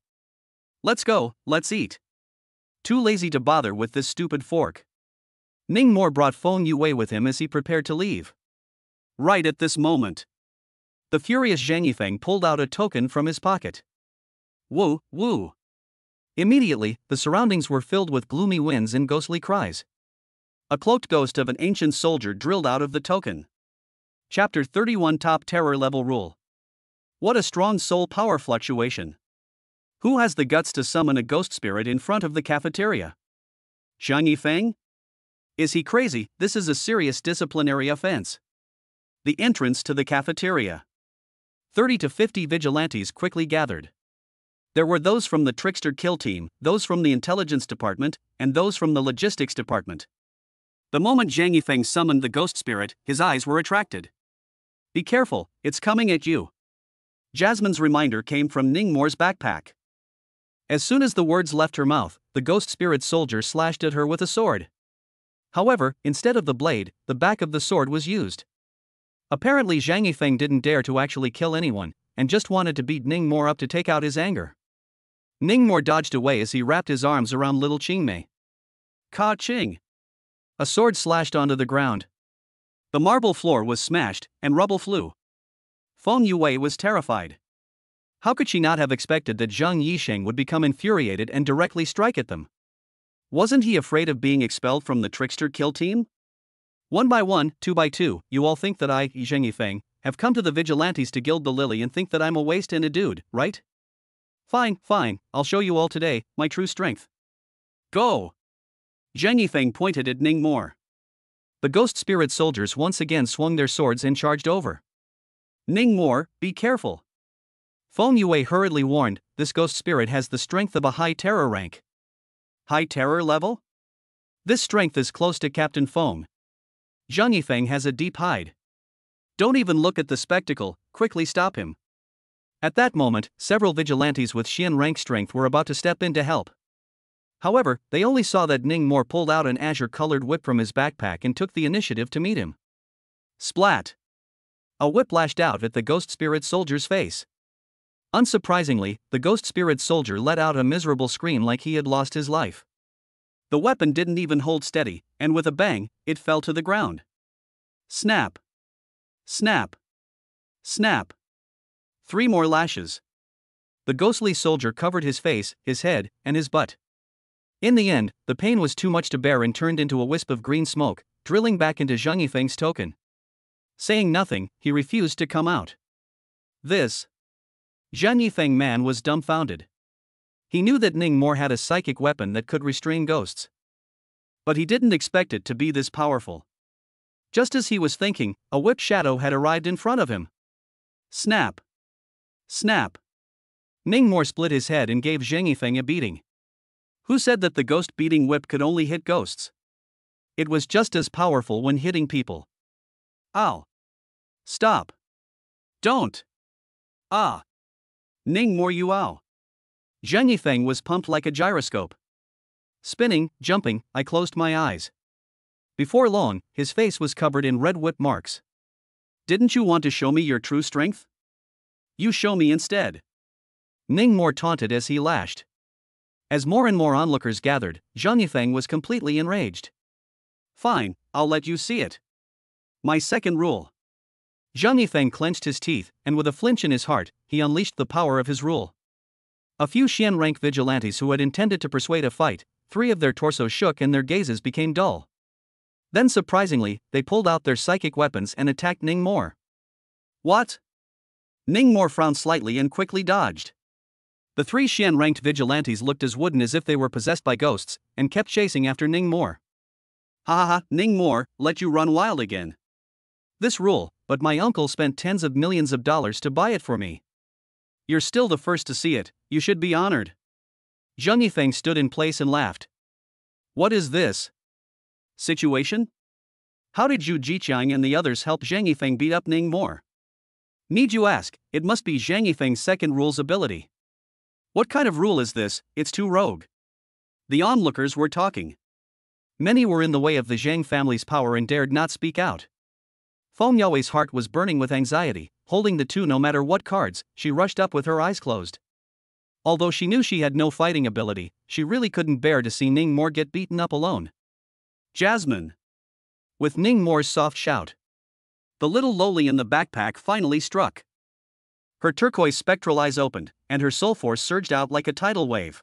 Let's go, let's eat. Too lazy to bother with this stupid fork. Ningmore brought Feng Yue with him as he prepared to leave. Right at this moment, the furious Zhang Yifeng pulled out a token from his pocket. Woo, woo. Immediately, the surroundings were filled with gloomy winds and ghostly cries. A cloaked ghost of an ancient soldier drilled out of the token. Chapter 31 Top Terror Level Rule. What a strong soul power fluctuation. Who has the guts to summon a ghost spirit in front of the cafeteria? Zhang Yifeng? Is he crazy? This is a serious disciplinary offense. The entrance to the cafeteria. 30 to 50 vigilantes quickly gathered. There were those from the Trickster Kill Team, those from the Intelligence Department, and those from the Logistics Department. The moment Zhang Yifeng summoned the ghost spirit, his eyes were attracted. Be careful, it's coming at you. Jasmine's reminder came from Ningmore's backpack. As soon as the words left her mouth, the ghost spirit soldier slashed at her with a sword. However, instead of the blade, the back of the sword was used. Apparently Zhang Yifeng didn't dare to actually kill anyone, and just wanted to beat Ningmore up to take out his anger. Ningmore dodged away as he wrapped his arms around little Qingmei. Ka Qing! A sword slashed onto the ground. The marble floor was smashed, and rubble flew. Feng Yue was terrified. How could she not have expected that Zhang Yisheng would become infuriated and directly strike at them? Wasn't he afraid of being expelled from the Trickster Kill Team? 1 by 1, 2 by 2, you all think that I, Zhang Yifeng, have come to the vigilantes to gild the lily and think that I'm a waste and a dude, right? Fine, fine, I'll show you all today, my true strength. Go! Zhang Yifeng pointed at Ningmore. The ghost spirit soldiers once again swung their swords and charged over. Ningmore, be careful. Feng Yue hurriedly warned, this ghost spirit has the strength of a high terror rank. High terror level? This strength is close to Captain Feng. Zhang Yifeng has a deep hide. Don't even look at the spectacle, quickly stop him. At that moment, several vigilantes with Xian rank strength were about to step in to help. However, they only saw that Ningmore pulled out an azure-colored whip from his backpack and took the initiative to meet him. Splat! A whip lashed out at the ghost spirit soldier's face. Unsurprisingly, the ghost spirit soldier let out a miserable scream like he had lost his life. The weapon didn't even hold steady, and with a bang, it fell to the ground. Snap! Snap! Snap! 3 more lashes. The ghostly soldier covered his face, his head, and his butt. In the end, the pain was too much to bear and turned into a wisp of green smoke, drilling back into Zhang Yifeng's token. Saying nothing, he refused to come out. This Zhang Yifeng man was dumbfounded. He knew that Ning Mor had a psychic weapon that could restrain ghosts. But he didn't expect it to be this powerful. Just as he was thinking, a whip shadow had arrived in front of him. Snap! Snap! Ning Mor split his head and gave Zheng Yifeng a beating. Who said that the ghost-beating whip could only hit ghosts? It was just as powerful when hitting people. Ow! Stop! Don't! Ah! Ning Mor Yuao! Zheng Yifeng was pumped like a gyroscope. Spinning, jumping, I closed my eyes. Before long, his face was covered in red whip marks. Didn't you want to show me your true strength? You show me instead. Ning Mor taunted as he lashed. As more and more onlookers gathered, Zheng Yifeng was completely enraged. Fine, I'll let you see it. My second rule. Zheng Yifeng clenched his teeth, and with a flinch in his heart, he unleashed the power of his rule. A few Xian rank vigilantes who had intended to persuade a fight, 3 of their torsos shook and their gazes became dull. Then surprisingly, they pulled out their psychic weapons and attacked Ning Mor. What? Ning Mor frowned slightly and quickly dodged. The 3 Xian-ranked vigilantes looked as wooden as if they were possessed by ghosts, and kept chasing after Ning Mor. Ha ha ha, Ning Mor, let you run wild again. This rule, but my uncle spent tens of millions of dollars to buy it for me. You're still the first to see it, you should be honored. Zheng Yifeng stood in place and laughed. What is this situation? How did Zhu Jiqiang and the others help Zheng Yifeng beat up Ning Mor? Need you ask, it must be Zheng Yifeng's second rule's ability. What kind of rule is this? It's too rogue. The onlookers were talking. Many were in the way of the Zhang family's power and dared not speak out. Feng Yaowei's heart was burning with anxiety, holding the 2 no matter what cards, she rushed up with her eyes closed. Although she knew she had no fighting ability, she really couldn't bear to see Ning Mor get beaten up alone. Jasmine! With Ning Mor's soft shout. The little loli in the backpack finally struck. Her turquoise spectral eyes opened, and her soul force surged out like a tidal wave.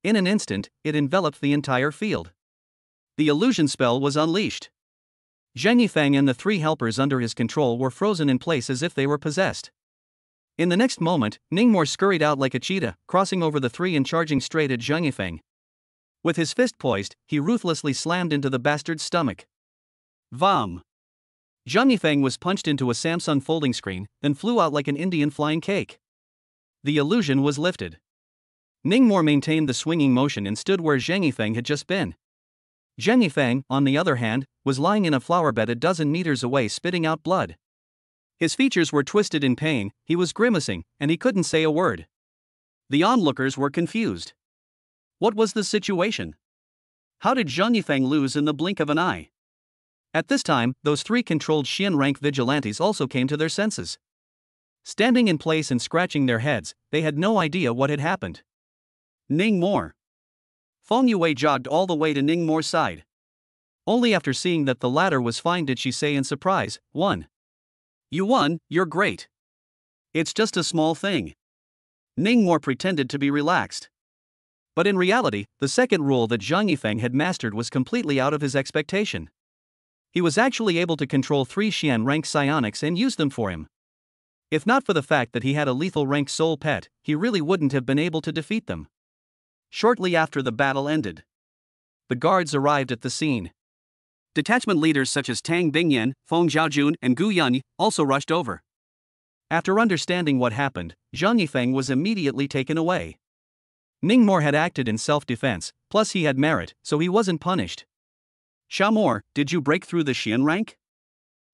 In an instant, it enveloped the entire field. The illusion spell was unleashed. Zheng Yifeng and the 3 helpers under his control were frozen in place as if they were possessed. In the next moment, Ning Mor scurried out like a cheetah, crossing over the 3 and charging straight at Zheng Yifeng. With his fist poised, he ruthlessly slammed into the bastard's stomach. Vom! Zheng Yifeng was punched into a Samsung folding screen, then flew out like an Indian flying cake. The illusion was lifted. Ning Mor maintained the swinging motion and stood where Zheng Yifeng had just been. Zheng Yifeng, on the other hand, was lying in a flower bed a dozen meters away spitting out blood. His features were twisted in pain, he was grimacing, and he couldn't say a word. The onlookers were confused. What was the situation? How did Zheng Yifeng lose in the blink of an eye? At this time, those 3 controlled Xian rank vigilantes also came to their senses. Standing in place and scratching their heads, they had no idea what had happened. Ning Mor. Feng Yue jogged all the way to Ning Mor's side. Only after seeing that the latter was fine did she say in surprise, "Won. You won, you're great. It's just a small thing." Ning Mor pretended to be relaxed. But in reality, the second rule that Zheng Yifeng had mastered was completely out of his expectation. He was actually able to control 3 Xian rank psionics and use them for him. If not for the fact that he had a lethal rank soul pet, he really wouldn't have been able to defeat them. Shortly after the battle ended, the guards arrived at the scene. Detachment leaders such as Tang Bingyan, Feng Zhaojun, and Gu Yanyi also rushed over. After understanding what happened, Zheng Yifeng was immediately taken away. Ning Mor had acted in self-defense, plus he had merit, so he wasn't punished. Sha Mor, did you break through the Xian rank?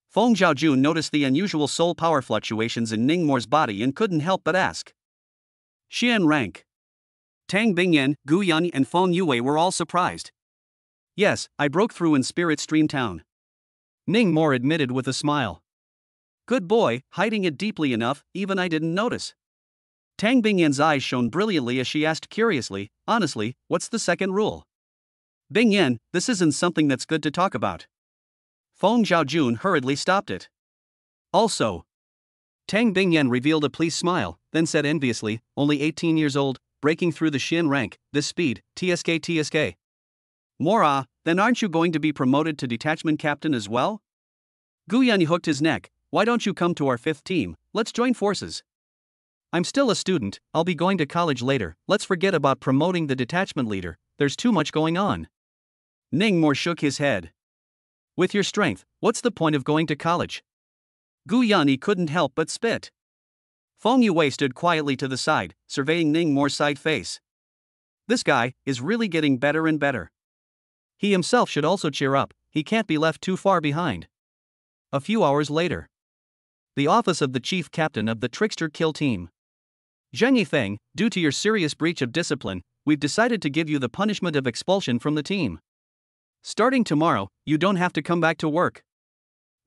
Feng Zhaojun noticed the unusual soul power fluctuations in Ning Mor's body and couldn't help but ask. Xian rank. Tang Bingyan, Gu Yanyi, and Feng Yue were all surprised. Yes, I broke through in Spirit Stream Town. Ning Mor admitted with a smile. Good boy, hiding it deeply enough, even I didn't notice. Tang Bingyan's eyes shone brilliantly as she asked curiously, honestly, what's the second rule? Bingyan, this isn't something that's good to talk about. Feng Zhaojun hurriedly stopped it. Also, Tang Bingyan revealed a pleased smile, then said enviously, only 18 years old, breaking through the Xian rank, this speed, TSK. Mora, then aren't you going to be promoted to detachment captain as well? Gu Yanyi hooked his neck, why don't you come to our 5th team, let's join forces. I'm still a student, I'll be going to college later, let's forget about promoting the detachment leader, there's too much going on. Ningmo shook his head. With your strength, what's the point of going to college? Gu Yanni couldn't help but spit. Feng Yue stood quietly to the side, surveying Ningmo's side face. This guy is really getting better and better. He himself should also cheer up, he can't be left too far behind. A few hours later. The office of the chief captain of the Trickster Kill team. Zheng Yifeng, due to your serious breach of discipline, we've decided to give you the punishment of expulsion from the team. Starting tomorrow, you don't have to come back to work.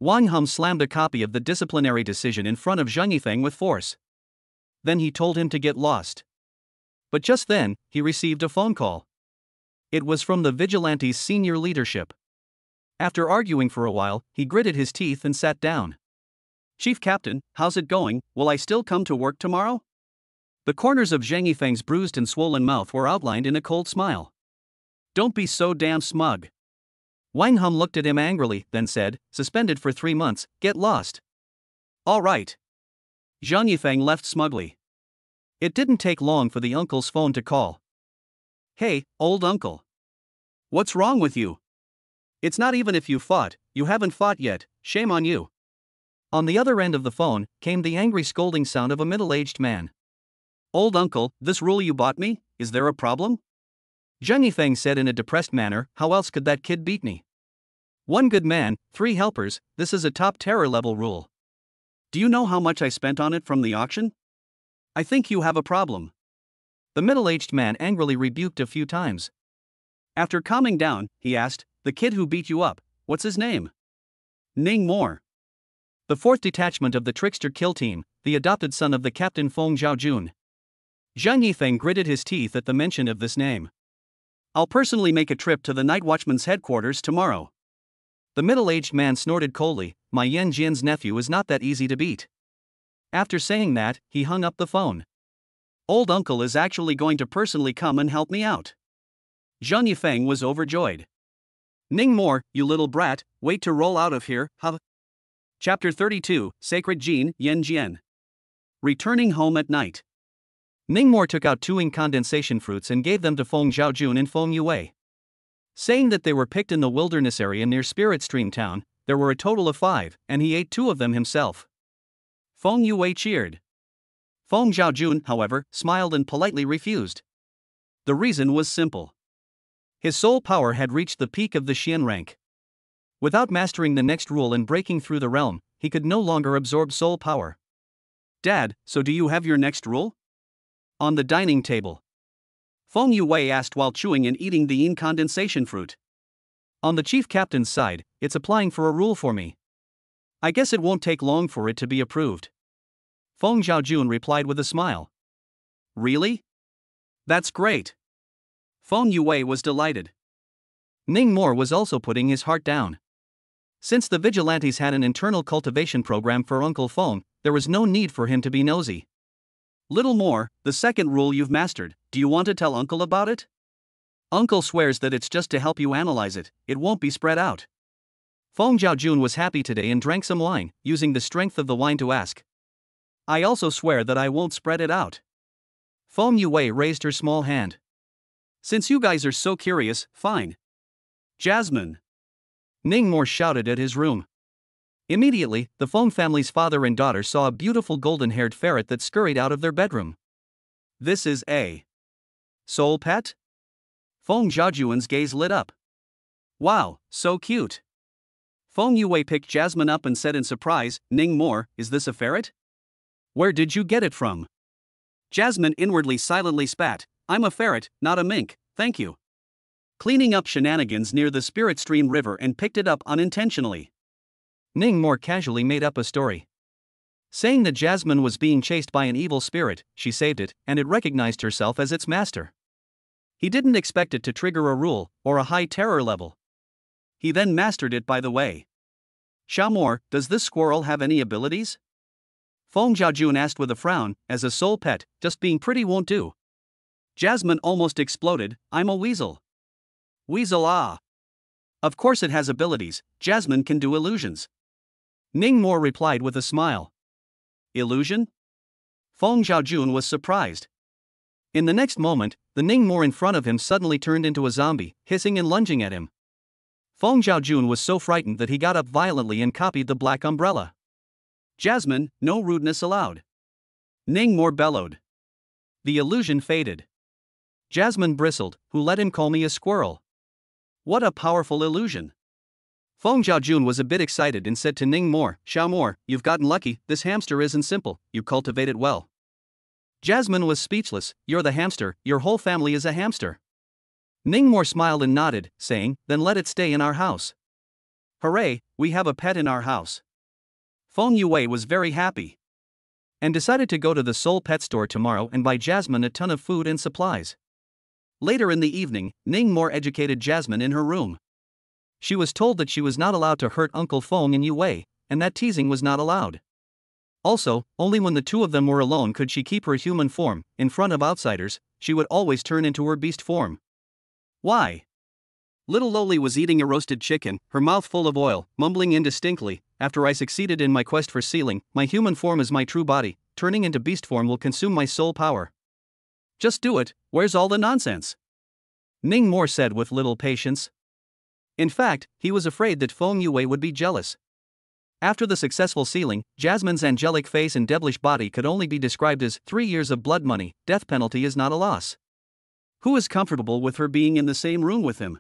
Wang Hum slammed a copy of the disciplinary decision in front of Zheng Yifeng with force. Then he told him to get lost. But just then, he received a phone call. It was from the Vigilante's senior leadership. After arguing for a while, he gritted his teeth and sat down. Chief Captain, how's it going, will I still come to work tomorrow? The corners of Zheng Yifeng's bruised and swollen mouth were outlined in a cold smile. Don't be so damn smug. Wang Hum looked at him angrily, then said, suspended for 3 months, get lost. All right. Zheng Yifeng left smugly. It didn't take long for the uncle's phone to call. Hey, old uncle. What's wrong with you? It's not even if you fought, you haven't fought yet, shame on you. On the other end of the phone came the angry scolding sound of a middle-aged man. Old uncle, this rule you bought me, is there a problem? Zheng Yifeng said in a depressed manner, how else could that kid beat me? 1 good man, 3 helpers, this is a top terror level rule. Do you know how much I spent on it from the auction? I think you have a problem. The middle-aged man angrily rebuked a few times. After calming down, he asked, the kid who beat you up, what's his name? Ningmo. The 4th detachment of the Trickster Kill team, the adopted son of the captain Feng Zhaojun. Zheng Yifeng gritted his teeth at the mention of this name. I'll personally make a trip to the Night Watchman's headquarters tomorrow. The middle-aged man snorted coldly, my Yan Jian's nephew is not that easy to beat. After saying that, he hung up the phone. Old uncle is actually going to personally come and help me out. Zheng Yifeng was overjoyed. Ningmo, you little brat, wait to roll out of here, huh? Chapter 32, Sacred Gene, Yan Jian. Returning home at night. Ningmo took out 2 incandescent fruits and gave them to Feng Zhaojun and Feng Yue. Saying that they were picked in the wilderness area near Spirit Stream Town, there were a total of 5, and he ate 2 of them himself. Feng Yue cheered. Feng Zhaojun, however, smiled and politely refused. The reason was simple. His soul power had reached the peak of the Xian rank. Without mastering the next rule and breaking through the realm, he could no longer absorb soul power. Dad, so do you have your next rule? On the dining table. Feng Yue asked while chewing and eating the incandescent fruit. On the chief captain's side, it's applying for a rule for me. I guess it won't take long for it to be approved. Feng Zhaojun replied with a smile. Really? That's great. Feng Yue was delighted. Ningmo was also putting his heart down. Since the Vigilantes had an internal cultivation program for Uncle Feng, there was no need for him to be nosy. Little more, the second rule you've mastered, do you want to tell Uncle about it? Uncle swears that it's just to help you analyze it, it won't be spread out. Feng Zhaojun was happy today and drank some wine, using the strength of the wine to ask. I also swear that I won't spread it out. Feng Yue raised her small hand. Since you guys are so curious, fine. Jasmine. Ningmo shouted at his room. Immediately, the Feng family's father and daughter saw a beautiful golden-haired ferret that scurried out of their bedroom. This is a soul pet? Feng Zhaojun's gaze lit up. Wow, so cute. Feng Yue picked Jasmine up and said in surprise, Ningmo, is this a ferret? Where did you get it from? Jasmine inwardly silently spat, I'm a ferret, not a mink, thank you. Cleaning up shenanigans near the Spirit Stream River and picked it up unintentionally. Ningmo casually made up a story. Saying that Jasmine was being chased by an evil spirit, she saved it, and it recognized herself as its master. He didn't expect it to trigger a rule, or a high terror level. He then mastered it by the way. Xiaomor, does this squirrel have any abilities? Feng Zhaojun asked with a frown, as a soul pet, just being pretty won't do. Jasmine almost exploded, I'm a weasel. Weasel ah. Of course it has abilities, Jasmine can do illusions. Ningmo replied with a smile. Illusion? Feng Zhaojun was surprised. In the next moment, the Ningmo in front of him suddenly turned into a zombie, hissing and lunging at him. Feng Zhaojun was so frightened that he got up violently and copied the black umbrella. "Jasmine, no rudeness allowed," Ningmo bellowed. The illusion faded. Jasmine bristled. "Who let him call me a squirrel?" What a powerful illusion. Feng Zhaojun was a bit excited and said to Ningmo, "Xiaomor, you've gotten lucky, this hamster isn't simple, you cultivate it well." Jasmine was speechless. "You're the hamster, your whole family is a hamster." Ningmo smiled and nodded, saying, "Then let it stay in our house." "Hooray, we have a pet in our house." Feng Yue was very happy and decided to go to the Seoul pet store tomorrow and buy Jasmine a ton of food and supplies. Later in the evening, Ningmo educated Jasmine in her room. She was told that she was not allowed to hurt Uncle Feng and Yue, and that teasing was not allowed. Also, only when the two of them were alone could she keep her human form. In front of outsiders, she would always turn into her beast form. Why? Little Loli was eating a roasted chicken, her mouth full of oil, mumbling indistinctly, "After I succeeded in my quest for sealing, my human form is my true body, turning into beast form will consume my soul power." "Just do it, where's all the nonsense?" Ningmo said with little patience. In fact, he was afraid that Feng Yue would be jealous. After the successful sealing, Jasmine's angelic face and devilish body could only be described as 3 years of blood money. Death penalty is not a loss. Who is comfortable with her being in the same room with him?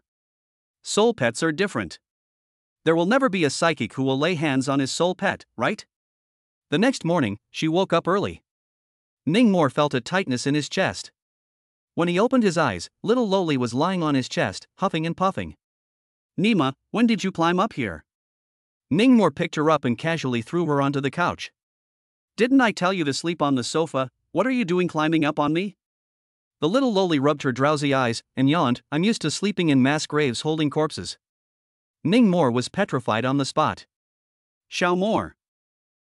Soul pets are different. There will never be a psychic who will lay hands on his soul pet, right? The next morning, she woke up early. Ningmo felt a tightness in his chest. When he opened his eyes, little Loli was lying on his chest, huffing and puffing. "Nima, when did you climb up here?" Ningmo picked her up and casually threw her onto the couch. "Didn't I tell you to sleep on the sofa? What are you doing climbing up on me?" The little Loli rubbed her drowsy eyes and yawned. "I'm used to sleeping in mass graves holding corpses." Ningmo was petrified on the spot. "Xiaomor."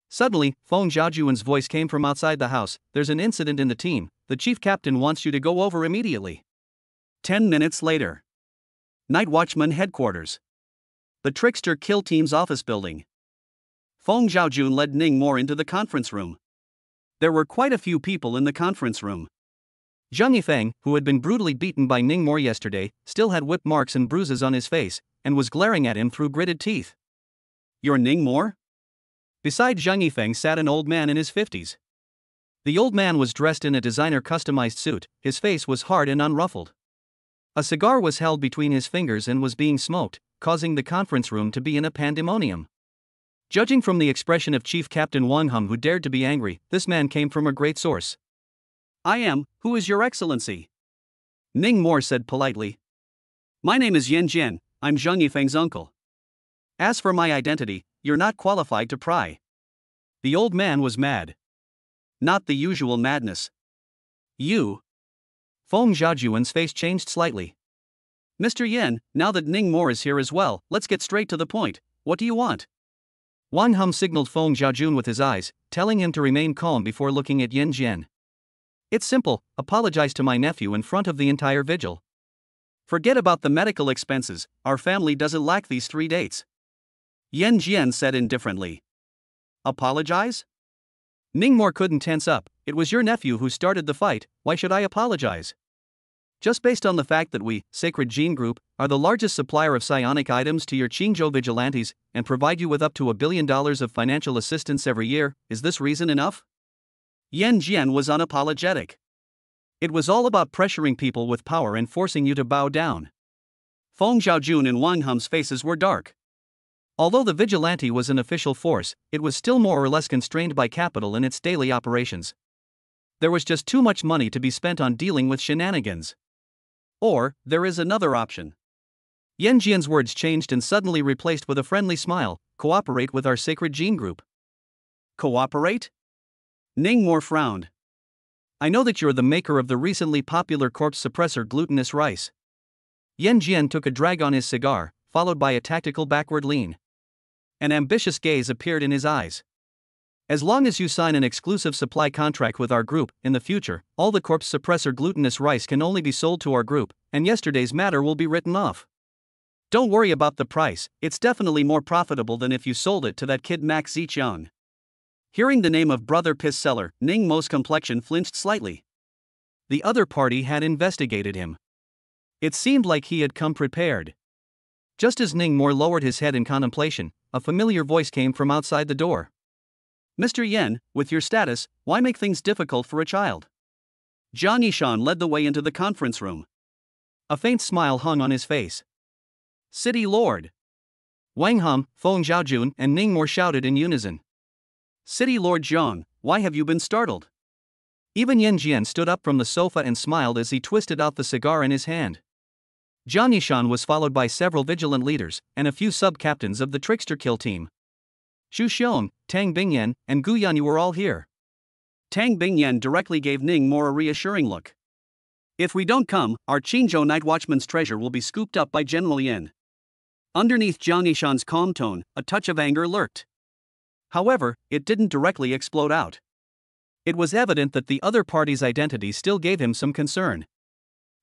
Suddenly, Feng Zhaojun's voice came from outside the house. "There's an incident in the team. The chief captain wants you to go over immediately." 10 minutes later. Night Watchman Headquarters. The Trickster Kill Team's office building. Feng Zhaojun led Ningmo into the conference room. There were quite a few people in the conference room. Zhang Yifeng, who had been brutally beaten by Ningmo yesterday, still had whip marks and bruises on his face, and was glaring at him through gritted teeth. "You're Ningmo?" Beside Zhang Yifeng sat an old man in his 50s. The old man was dressed in a designer-customized suit, his face was hard and unruffled. A cigar was held between his fingers and was being smoked, causing the conference room to be in a pandemonium. Judging from the expression of Chief Captain Wang Hum, who dared to be angry, this man came from a great source. "I am, who is your excellency?" Ningmo said politely. "My name is Yan Jian, I'm Zhang Yifeng's uncle. As for my identity, you're not qualified to pry." The old man was mad. Not the usual madness. "You?" Feng Zhaojun's face changed slightly. "Mr. Yan, now that Ningmo is here as well, let's get straight to the point. What do you want?" Wang Hum signaled Feng Zhaojun with his eyes, telling him to remain calm before looking at Yan Jian. "It's simple, apologize to my nephew in front of the entire vigil. Forget about the medical expenses, our family doesn't lack these 3 dates." Yan Jian said indifferently. "Apologize?" Ningmo couldn't tense up. "It was your nephew who started the fight, why should I apologize? Just based on the fact that we, Sacred Gene Group, are the largest supplier of psionic items to your Qingzhou vigilantes and provide you with up to $1 billion of financial assistance every year, is this reason enough?" Yan Jian was unapologetic. It was all about pressuring people with power and forcing you to bow down. Feng Zhaojun and Wang Hum's faces were dark. Although the vigilante was an official force, it was still more or less constrained by capital in its daily operations. There was just too much money to be spent on dealing with shenanigans. Or, there is another option. Yan Jian's words changed and suddenly replaced with a friendly smile. "Cooperate with our Sacred Gene Group." "Cooperate?" Ningmo frowned. "I know that you're the maker of the recently popular corpse suppressor glutinous rice." Yan Jian took a drag on his cigar, followed by a tactical backward lean. An ambitious gaze appeared in his eyes. "As long as you sign an exclusive supply contract with our group, in the future, all the corpse suppressor glutinous rice can only be sold to our group, and yesterday's matter will be written off. Don't worry about the price, it's definitely more profitable than if you sold it to that kid Max Zichang." Hearing the name of Brother Piss Seller, Ning Mo's complexion flinched slightly. The other party had investigated him. It seemed like he had come prepared. Just as Ning Mo lowered his head in contemplation, a familiar voice came from outside the door. "Mr. Yen, with your status, why make things difficult for a child?" Jiang Yishan led the way into the conference room. A faint smile hung on his face. "City Lord!" Wang Hum, Feng Zhaojun, and Ning Mo shouted in unison. "City Lord Jiang, why have you been startled?" Even Yan Jian stood up from the sofa and smiled as he twisted out the cigar in his hand. Jiang Yishan was followed by several vigilant leaders and a few sub-captains of the Trickster Kill team. Xu Xiong, Tang Bingyan, and Gu Yanyu were all here. Tang Bingyan directly gave Ning Mo a reassuring look. "If we don't come, our Qingzhou Night Watchman's treasure will be scooped up by General Yin." Underneath Jiang Yishan's calm tone, a touch of anger lurked. However, it didn't directly explode out. It was evident that the other party's identity still gave him some concern.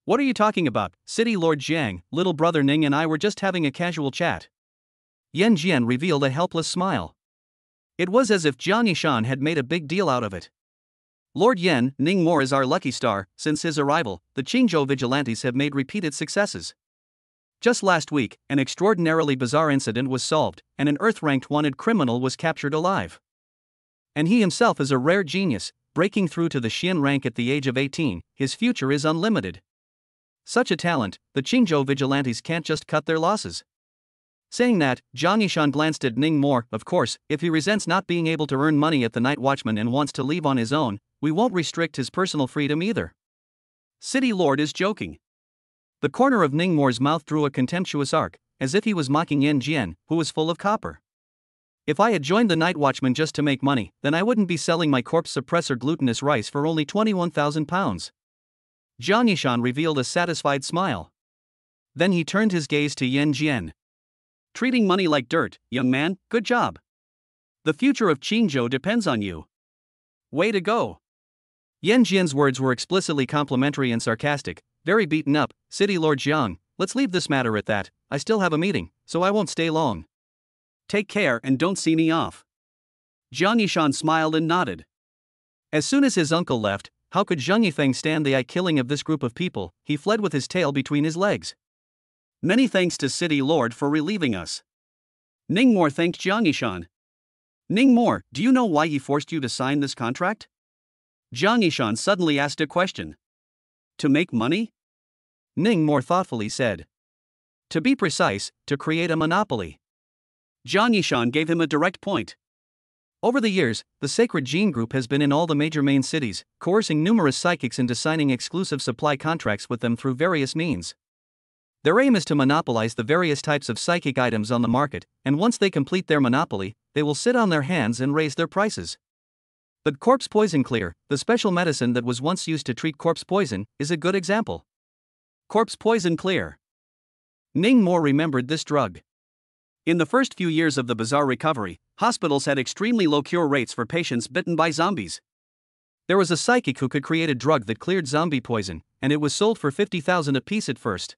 "What are you talking about, City Lord Jiang? Little brother Ning and I were just having a casual chat." Yan Jian revealed a helpless smile. It was as if Jiang Yishan had made a big deal out of it. "Lord Yen, Ning Mo is our lucky star. Since his arrival, the Qingzhou vigilantes have made repeated successes. Just last week, an extraordinarily bizarre incident was solved, and an Earth-ranked wanted criminal was captured alive. And he himself is a rare genius, breaking through to the Xian rank at the age of 18, his future is unlimited. Such a talent, the Qingzhou vigilantes can't just cut their losses." Saying that, Jiang Yishan glanced at Ning Mo. "Of course, if he resents not being able to earn money at the Night Watchman and wants to leave on his own, we won't restrict his personal freedom either." City Lord is joking. The corner of Ning Mo's mouth drew a contemptuous arc, as if he was mocking Yan Jian, who was full of copper. "If I had joined the Night Watchman just to make money, then I wouldn't be selling my corpse suppressor glutinous rice for only 21,000 pounds. Jiang Yishan revealed a satisfied smile. Then he turned his gaze to Yan Jian. "Treating money like dirt, young man, good job. The future of Qingzhou depends on you. Way to go." Yan Jian's words were explicitly complimentary and sarcastic. "Very beaten up, City Lord Jiang, let's leave this matter at that. I still have a meeting, so I won't stay long. Take care and don't see me off." Jiang Yishan smiled and nodded. As soon as his uncle left, how could Zheng Yifeng stand the eye-killing of this group of people? He fled with his tail between his legs. "Many thanks to City Lord for relieving us." Ning Mo thanked Jiang Yishan. "Ning Mo, do you know why he forced you to sign this contract?" Jiang Yishan suddenly asked a question. "To make money?" Ning Mo thoughtfully said. "To be precise, to create a monopoly." Jiang Yishan gave him a direct point. Over the years, the Sacred Gene Group has been in all the major main cities, coercing numerous psychics into signing exclusive supply contracts with them through various means. Their aim is to monopolize the various types of psychic items on the market, and once they complete their monopoly, they will sit on their hands and raise their prices. But Corpse Poison Clear, the special medicine that was once used to treat corpse poison, is a good example. Corpse Poison Clear. Ning Mo remembered this drug. In the first few years of the Bazaar recovery, hospitals had extremely low cure rates for patients bitten by zombies. There was a psychic who could create a drug that cleared zombie poison, and it was sold for 50,000 apiece at first.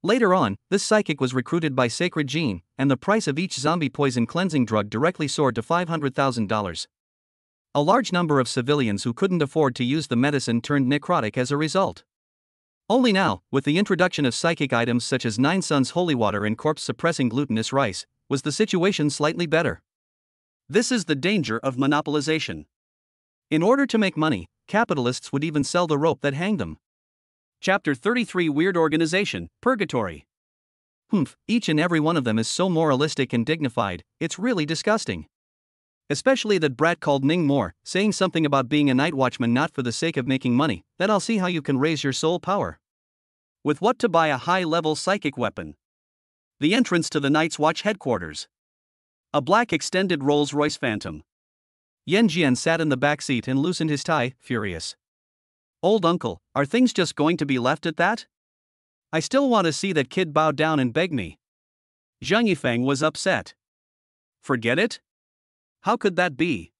Later on, this psychic was recruited by Sacred Gene, and the price of each zombie poison cleansing drug directly soared to $500,000. A large number of civilians who couldn't afford to use the medicine turned necrotic as a result. Only now, with the introduction of psychic items such as Nine Suns Holy Water and corpse-suppressing glutinous rice, was the situation slightly better. This is the danger of monopolization. In order to make money, capitalists would even sell the rope that hanged them. Chapter 33 Weird Organization, Purgatory. Each and every one of them is so moralistic and dignified, it's really disgusting. Especially that brat called Ning Mo, saying something about being a night watchman not for the sake of making money, then I'll see how you can raise your soul power. With what to buy a high-level psychic weapon? The entrance to the Night's Watch headquarters. A black extended Rolls-Royce Phantom. Yan Jian sat in the back seat and loosened his tie, furious. Old uncle, are things just going to be left at that? I still want to see that kid bow down and beg me. Zheng Yifeng was upset. Forget it? How could that be?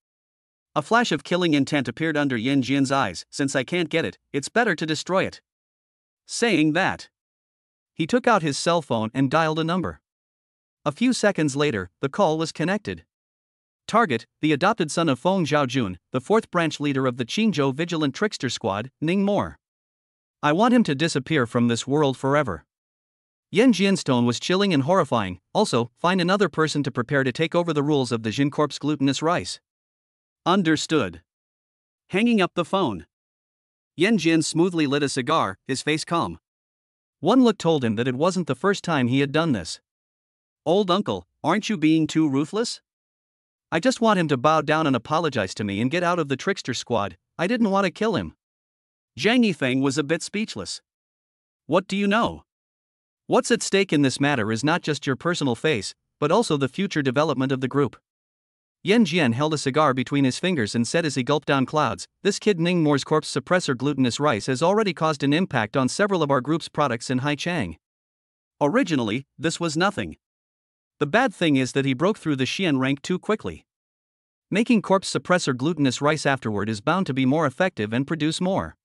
A flash of killing intent appeared under Yan Jian's eyes. Since I can't get it, it's better to destroy it. Saying that, he took out his cell phone and dialed a number. A few seconds later, the call was connected. Target, the adopted son of Feng Zhaojun, the fourth branch leader of the Qingzhou Vigilant Trickster Squad, Ning Mor. I want him to disappear from this world forever. Yan Jianstone was chilling and horrifying. Also, find another person to prepare to take over the rules of the Jin Corp's glutinous rice. Understood. Hanging up the phone, Yan Jian smoothly lit a cigar, his face calm. One look told him that it wasn't the first time he had done this. Old uncle, aren't you being too ruthless? I just want him to bow down and apologize to me and get out of the Trickster Squad. I didn't want to kill him. Zhang Yifeng was a bit speechless. What do you know? What's at stake in this matter is not just your personal face, but also the future development of the group. Yan Jian held a cigar between his fingers and said as he gulped down clouds, this kid Ning Mor's corpse suppressor glutinous rice has already caused an impact on several of our group's products in Haichang. Originally, this was nothing. The bad thing is that he broke through the Xian rank too quickly. Making corpse suppressor glutinous rice afterward is bound to be more effective and produce more.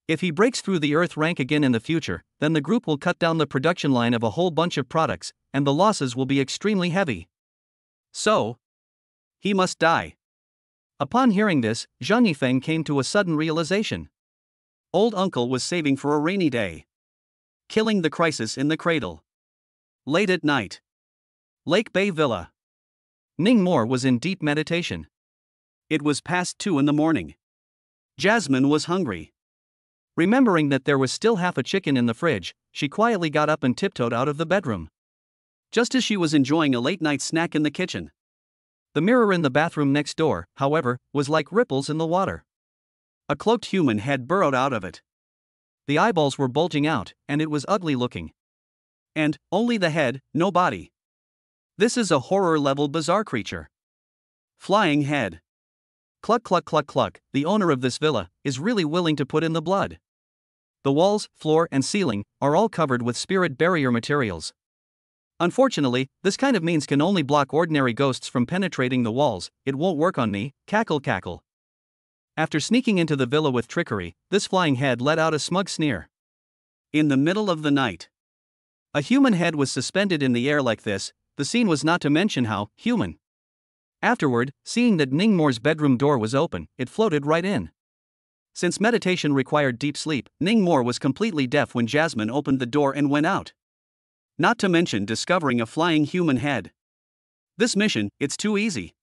If he breaks through the Earth rank again in the future, then the group will cut down the production line of a whole bunch of products, and the losses will be extremely heavy. So, he must die. Upon hearing this, Zhang Yifeng came to a sudden realization. Old uncle was saving for a rainy day. Killing the crisis in the cradle. Late at night. Lake Bay Villa. Ning Mor was in deep meditation. It was past 2 in the morning. Jasmine was hungry. Remembering that there was still half a chicken in the fridge, she quietly got up and tiptoed out of the bedroom. Just as she was enjoying a late-night snack in the kitchen, the mirror in the bathroom next door, however, was like ripples in the water. A cloaked human head burrowed out of it. The eyeballs were bulging out, and it was ugly looking. And, only the head, no body. This is a horror-level bizarre creature. Flying head. Cluck cluck cluck cluck, the owner of this villa is really willing to put in the blood. The walls, floor, and ceiling are all covered with spirit barrier materials. Unfortunately, this kind of means can only block ordinary ghosts from penetrating the walls. It won't work on me, cackle cackle. After sneaking into the villa with trickery, this flying head let out a smug sneer. In the middle of the night, a human head was suspended in the air like this. The scene was not to mention how human. Afterward, seeing that Ning Mor's bedroom door was open, it floated right in. Since meditation required deep sleep, Ning Mor was completely deaf when Jasmine opened the door and went out. Not to mention discovering a flying human head. This mission, it's too easy.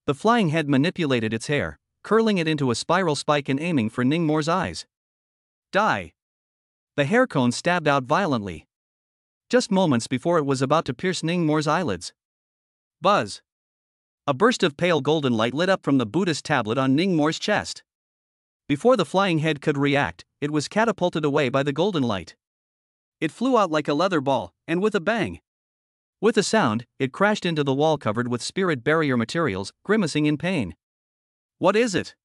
The flying head manipulated its hair, curling it into a spiral spike and aiming for Ning Mor's eyes. Die! The hair cone stabbed out violently. Just moments before it was about to pierce Ning Mor's eyelids. Buzz! A burst of pale golden light lit up from the Buddhist tablet on Ning Mor's chest. Before the flying head could react, it was catapulted away by the golden light. It flew out like a leather ball, and with a bang. With a sound, it crashed into the wall covered with spirit barrier materials, grimacing in pain. What is it?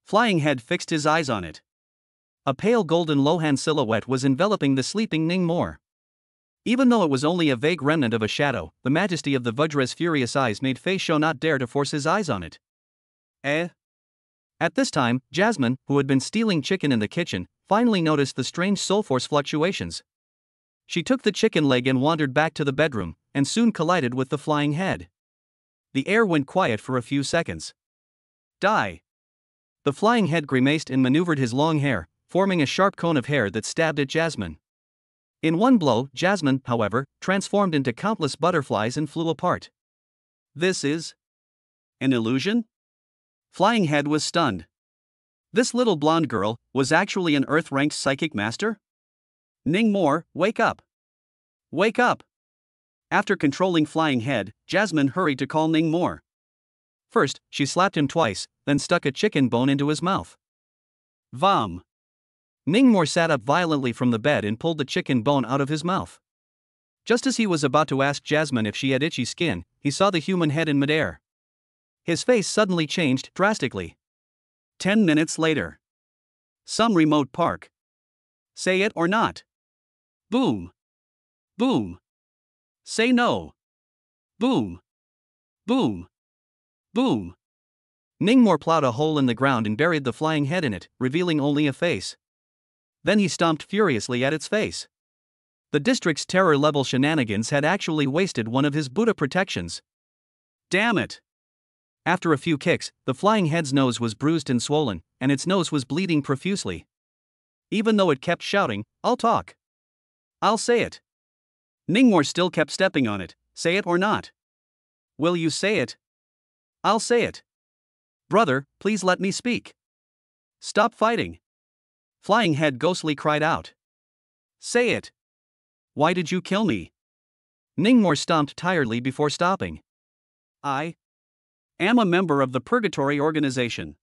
Flying head fixed his eyes on it. A pale golden Lohan silhouette was enveloping the sleeping Ning Mor. Even though it was only a vague remnant of a shadow, the majesty of the Vajra's furious eyes made Fei Shou not dare to force his eyes on it. At this time, Jasmine, who had been stealing chicken in the kitchen, finally noticed the strange soul force fluctuations. She took the chicken leg and wandered back to the bedroom, and soon collided with the flying head. The air went quiet for a few seconds. Die! The flying head grimaced and maneuvered his long hair, forming a sharp cone of hair that stabbed at Jasmine. In one blow, Jasmine, however, transformed into countless butterflies and flew apart. This is an illusion? Flying head was stunned. This little blonde girl was actually an Earth-ranked psychic master? Ning Mor, wake up! Wake up! After controlling flying head, Jasmine hurried to call Ning Mor. First, she slapped him twice, then stuck a chicken bone into his mouth. Vom! Ning Mor sat up violently from the bed and pulled the chicken bone out of his mouth. Just as he was about to ask Jasmine if she had itchy skin, he saw the human head in midair. His face suddenly changed drastically. 10 minutes later. Some remote park. Say it or not. Boom. Boom. Say no. Boom. Boom. Boom. Ning Mor plowed a hole in the ground and buried the flying head in it, revealing only a face. Then he stomped furiously at its face. The district's terror-level shenanigans had actually wasted one of his Buddha protections. Damn it! After a few kicks, the flying head's nose was bruised and swollen, and its nose was bleeding profusely. Even though it kept shouting, "I'll talk. I'll say it." Ningmore still kept stepping on it. "Say it or not? Will you say it?" "I'll say it. Brother, please let me speak. Stop fighting." Flying Head ghostly cried out. "Say it. Why did you kill me?" Ningmore stomped tiredly before stopping. "I am a member of the Purgatory Organization.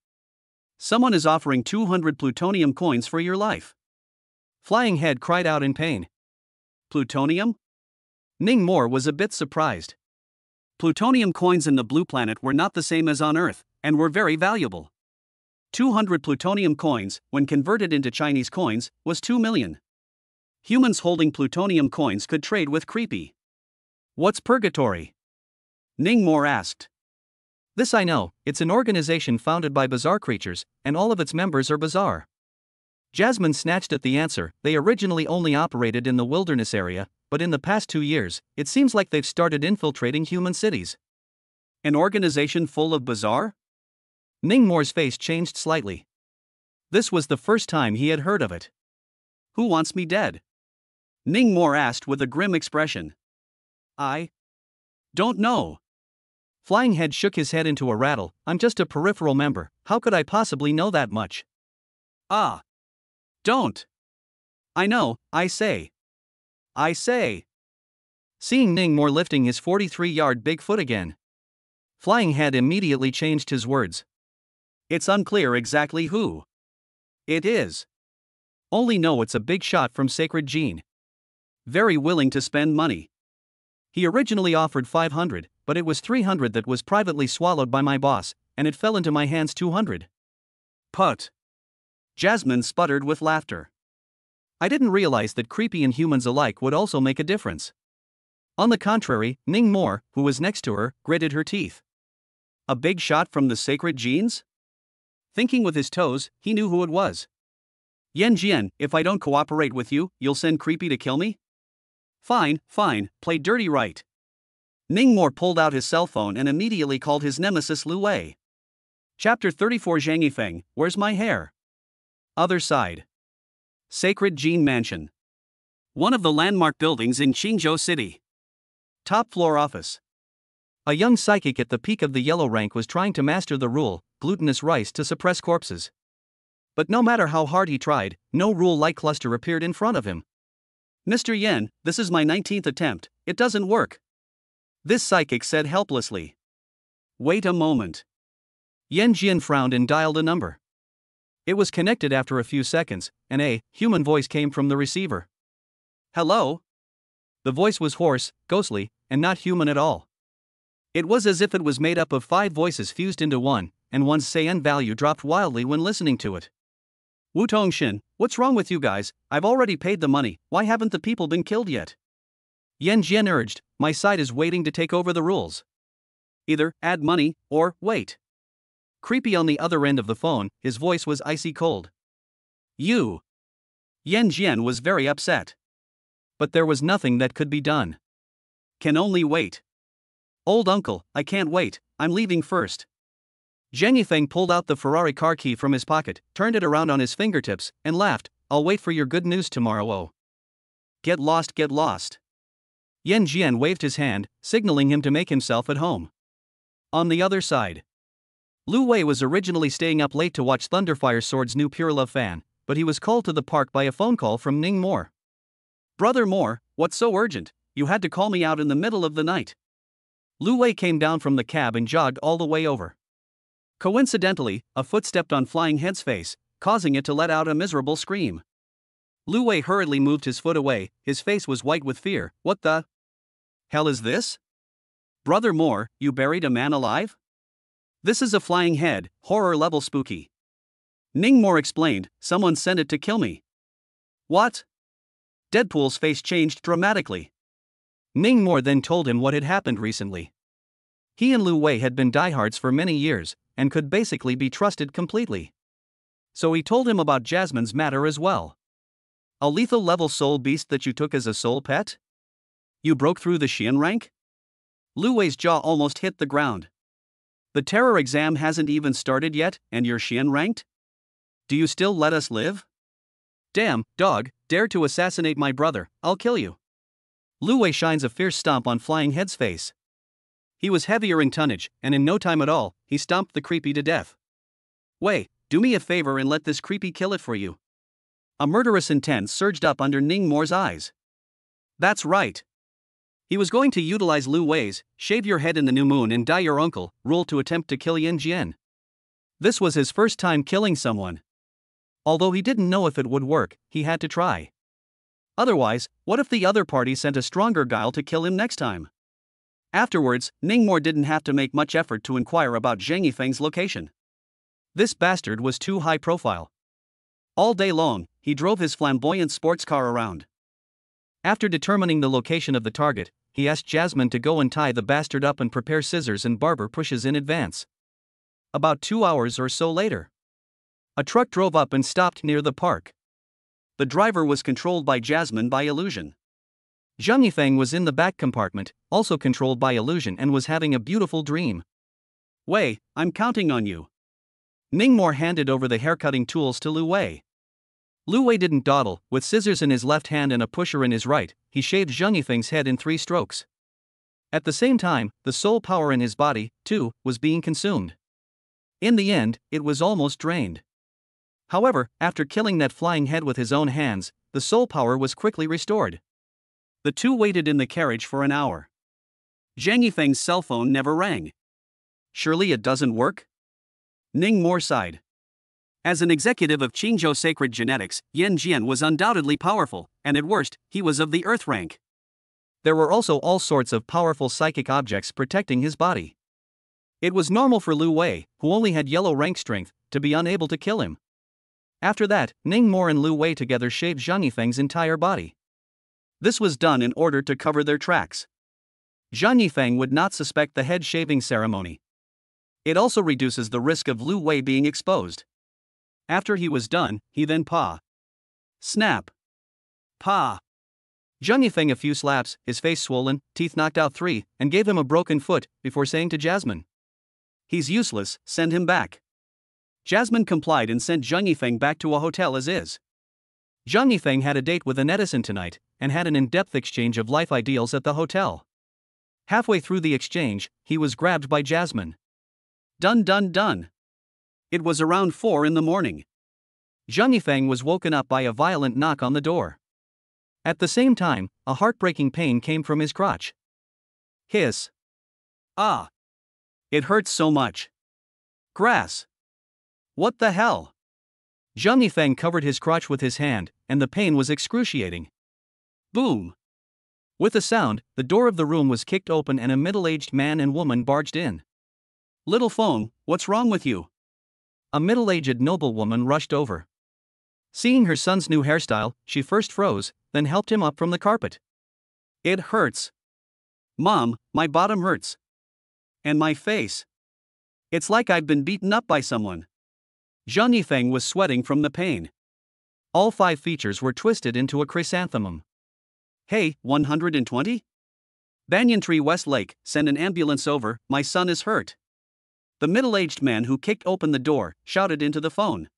Someone is offering 200 plutonium coins for your life." Flying Head cried out in pain. "Plutonium?" Ningmore was a bit surprised. Plutonium coins in the Blue Planet were not the same as on Earth, and were very valuable. 200 plutonium coins, when converted into Chinese coins, was 2 million. Humans holding plutonium coins could trade with Creepy. "What's Purgatory?" Ningmore asked. "This I know, it's an organization founded by bizarre creatures, and all of its members are bizarre." Jasmine snatched at the answer. "They originally only operated in the wilderness area, but in the past 2 years, it seems like they've started infiltrating human cities." "An organization full of bizarre?" Ningmore's face changed slightly. This was the first time he had heard of it. "Who wants me dead?" Ningmore asked with a grim expression. "I don't know." Flying Head shook his head into a rattle. "I'm just a peripheral member, how could I possibly know that much?" "Ah. Don't. I know, I say. I say." Seeing Ningmore lifting his 43-yard big foot again, Flying Head immediately changed his words. "It's unclear exactly who it is. Only know it's a big shot from Sacred Gene. Very willing to spend money. He originally offered 500, but it was 300 that was privately swallowed by my boss, and it fell into my hands 200. Put. Jasmine sputtered with laughter. "I didn't realize that Creepy and humans alike would also make a difference." On the contrary, Ningmore, who was next to her, gritted her teeth. "A big shot from the Sacred Genes?" Thinking with his toes, he knew who it was. "Yan Jian, if I don't cooperate with you, you'll send Creepy to kill me?" "Fine, fine, play dirty right." Ningmore pulled out his cell phone and immediately called his nemesis Lu Wei. Chapter 34 Zhang Yifeng, Where's My Hair? Other side. Sacred Gene Mansion. One of the landmark buildings in Qingzhou City. Top floor office. A young psychic at the peak of the yellow rank was trying to master the rule, glutinous rice to suppress corpses. But no matter how hard he tried, no rule-like cluster appeared in front of him. "Mr. Yen, this is my 19th attempt, it doesn't work," this psychic said helplessly. "Wait a moment." Yan Jian frowned and dialed a number. It was connected after a few seconds, and a human voice came from the receiver. "Hello?" The voice was hoarse, ghostly, and not human at all. It was as if it was made up of 5 voices fused into one, and one's Saiyan value dropped wildly when listening to it. "Wu Tongshin, what's wrong with you guys? I've already paid the money, why haven't the people been killed yet?" Yan Jian urged. "My side is waiting to take over the rules. Either add money, or wait." Creepy on the other end of the phone, his voice was icy cold. "You." Yan Jian was very upset. But there was nothing that could be done. "Can only wait." "Old uncle, I can't wait, I'm leaving first." Zhang Yifeng pulled out the Ferrari car key from his pocket, turned it around on his fingertips, and laughed. "I'll wait for your good news tomorrow. Oh. Get lost, get lost." Yan Jian waved his hand, signaling him to make himself at home. On the other side. Lu Wei was originally staying up late to watch Thunderfire Sword's new Pure Love fan, but he was called to the park by a phone call from Ningmore. "Brother Moore, what's so urgent? You had to call me out in the middle of the night." Lu Wei came down from the cab and jogged all the way over. Coincidentally, a foot stepped on Flying Head's face, causing it to let out a miserable scream. Lu Wei hurriedly moved his foot away, his face was white with fear. "What the hell is this? Brother Moore, you buried a man alive?" "This is a Flying Head, horror level spooky." Ningmore explained, "Someone sent it to kill me." "What?" Deadpool's face changed dramatically. Ningmore then told him what had happened recently. He and Lu Wei had been diehards for many years, and could basically be trusted completely. So he told him about Jasmine's matter as well. "A lethal level soul beast that you took as a soul pet? You broke through the Xian rank?" Lu Wei's jaw almost hit the ground. The terror exam hasn't even started yet, and you're Xian ranked? Do you still let us live? Damn, dog, dare to assassinate my brother, I'll kill you. Lu Wei shines a fierce stomp on Flying Head's face. He was heavier in tonnage, and in no time at all, he stomped the creepy to death. Wei, do me a favor and let this creepy kill it for you. A murderous intent surged up under Ning More's eyes. That's right. He was going to utilize Lu Wei's shave your head in the new moon and die your uncle rule to attempt to kill Yin Jian. This was his first time killing someone. Although he didn't know if it would work, he had to try. Otherwise, what if the other party sent a stronger guile to kill him next time? Afterwards, Ningmore didn't have to make much effort to inquire about Zhang Yifeng's location. This bastard was too high profile. All day long, he drove his flamboyant sports car around. After determining the location of the target, he asked Jasmine to go and tie the bastard up and prepare scissors and barber pushes in advance. About 2 hours or so later, a truck drove up and stopped near the park. The driver was controlled by Jasmine by illusion. Zhang Yifeng was in the back compartment, also controlled by illusion, and was having a beautiful dream. Wei, I'm counting on you. Ningmore handed over the haircutting tools to Lu Wei. Lu Wei didn't dawdle. With scissors in his left hand and a pusher in his right, he shaved Zhang Yifeng's head in 3 strokes. At the same time, the soul power in his body, too, was being consumed. In the end, it was almost drained. However, after killing that flying head with his own hands, the soul power was quickly restored. The two waited in the carriage for an hour. Zhang Yifeng's cell phone never rang. Surely it doesn't work? Ningmore sighed. As an executive of Qingzhou Sacred Genetics, Yan Jian was undoubtedly powerful, and at worst, he was of the Earth rank. There were also all sorts of powerful psychic objects protecting his body. It was normal for Lu Wei, who only had yellow rank strength, to be unable to kill him. After that, Ningmore and Lu Wei together shaved Zhang Yifeng's entire body. This was done in order to cover their tracks. Zhang Yifeng would not suspect the head shaving ceremony. It also reduces the risk of Lu Wei being exposed. After he was done, he then pa. Snap. Pa. Zhang Yifeng a few slaps, his face swollen, teeth knocked out 3, and gave him a broken foot, before saying to Jasmine, "He's useless, send him back." Jasmine complied and sent Zhang Yifeng back to a hotel as is. Zhang Yifeng had a date with an Edison tonight, and had an in-depth exchange of life ideals at the hotel. Halfway through the exchange, he was grabbed by Jasmine. Done. It was around 4 in the morning. Zhang Yifeng was woken up by a violent knock on the door. At the same time, a heartbreaking pain came from his crotch. Hiss. Ah. It hurts so much. Grass. What the hell? Zhang Yifeng covered his crotch with his hand, and the pain was excruciating. Boom. With a sound, the door of the room was kicked open and a middle-aged man and woman barged in. Little Feng, what's wrong with you? A middle-aged noblewoman rushed over. Seeing her son's new hairstyle, she first froze, then helped him up from the carpet. It hurts. Mom, my bottom hurts. And my face. It's like I've been beaten up by someone. Zhang Yifeng was sweating from the pain. All 5 features were twisted into a chrysanthemum. Hey, 120? Banyan Tree Westlake, send an ambulance over, my son is hurt. The middle-aged man who kicked open the door shouted into the phone.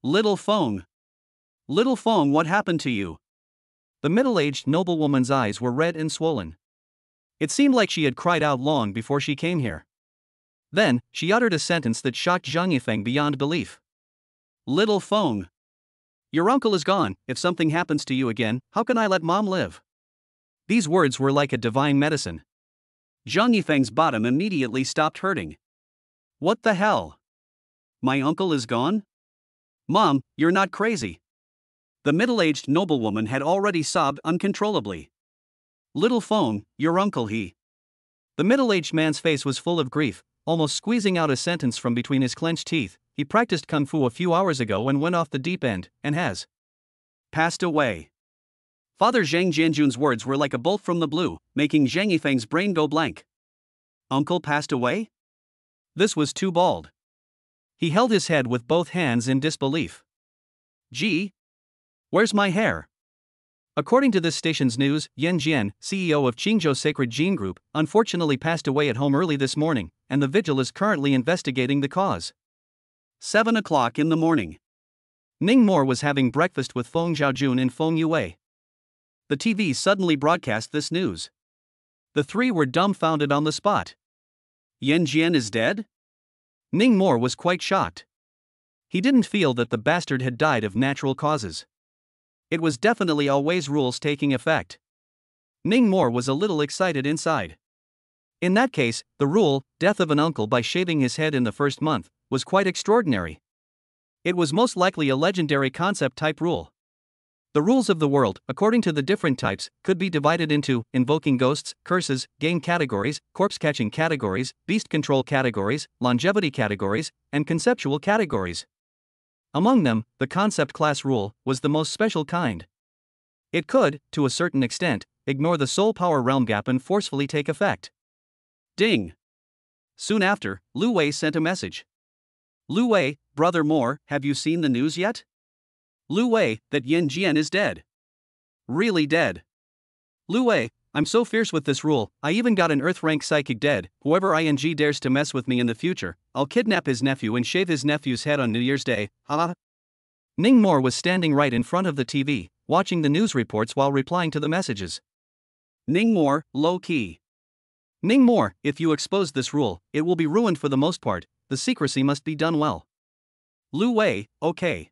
Little Feng. Little Feng, what happened to you? The middle-aged noblewoman's eyes were red and swollen. It seemed like she had cried out long before she came here. Then, she uttered a sentence that shocked Zhang Yifeng beyond belief. Little Feng. Your uncle is gone. If something happens to you again, how can I let mom live? These words were like a divine medicine. Zhang Yifeng's bottom immediately stopped hurting. What the hell? My uncle is gone? Mom, you're not crazy. The middle-aged noblewoman had already sobbed uncontrollably. Little Feng, your uncle he. The middle-aged man's face was full of grief, almost squeezing out a sentence from between his clenched teeth. He practiced kung fu a few hours ago and went off the deep end, and has passed away. Father Zhang Jianjun's words were like a bolt from the blue, making Zhang Yifeng's brain go blank. Uncle passed away? This was too bald. He held his head with both hands in disbelief. Gee. Where's my hair? According to this station's news, Yan Jian, CEO of Qingzhou Sacred Gene Group, unfortunately passed away at home early this morning, and the vigil is currently investigating the cause. 7 o'clock in the morning. Ning Mo was having breakfast with Feng Xiaojun in Feng Yue. The TV suddenly broadcast this news. The three were dumbfounded on the spot. Yan Jian is dead? Ning Mo was quite shocked. He didn't feel that the bastard had died of natural causes. It was definitely always rules taking effect. Ning Mo was a little excited inside. In that case, the rule, death of an uncle by shaving his head in the first month, was quite extraordinary. It was most likely a legendary concept-type rule. The rules of the world, according to the different types, could be divided into invoking ghosts, curses, game categories, corpse-catching categories, beast control categories, longevity categories, and conceptual categories. Among them, the concept class rule was the most special kind. It could, to a certain extent, ignore the soul power realm gap and forcefully take effect. Ding! Soon after, Lu Wei sent a message. Lu Wei, Brother Mo, have you seen the news yet? Lu Wei, that Yan Jian is dead. Really dead. Lu Wei, I'm so fierce with this rule, I even got an earth rank psychic dead. Whoever ing dares to mess with me in the future, I'll kidnap his nephew and shave his nephew's head on New Year's Day, ha. Ning Mo was standing right in front of the TV, watching the news reports while replying to the messages. Ning Mo, low key. Ning Mo, if you expose this rule, it will be ruined for the most part, the secrecy must be done well. Lu Wei, okay.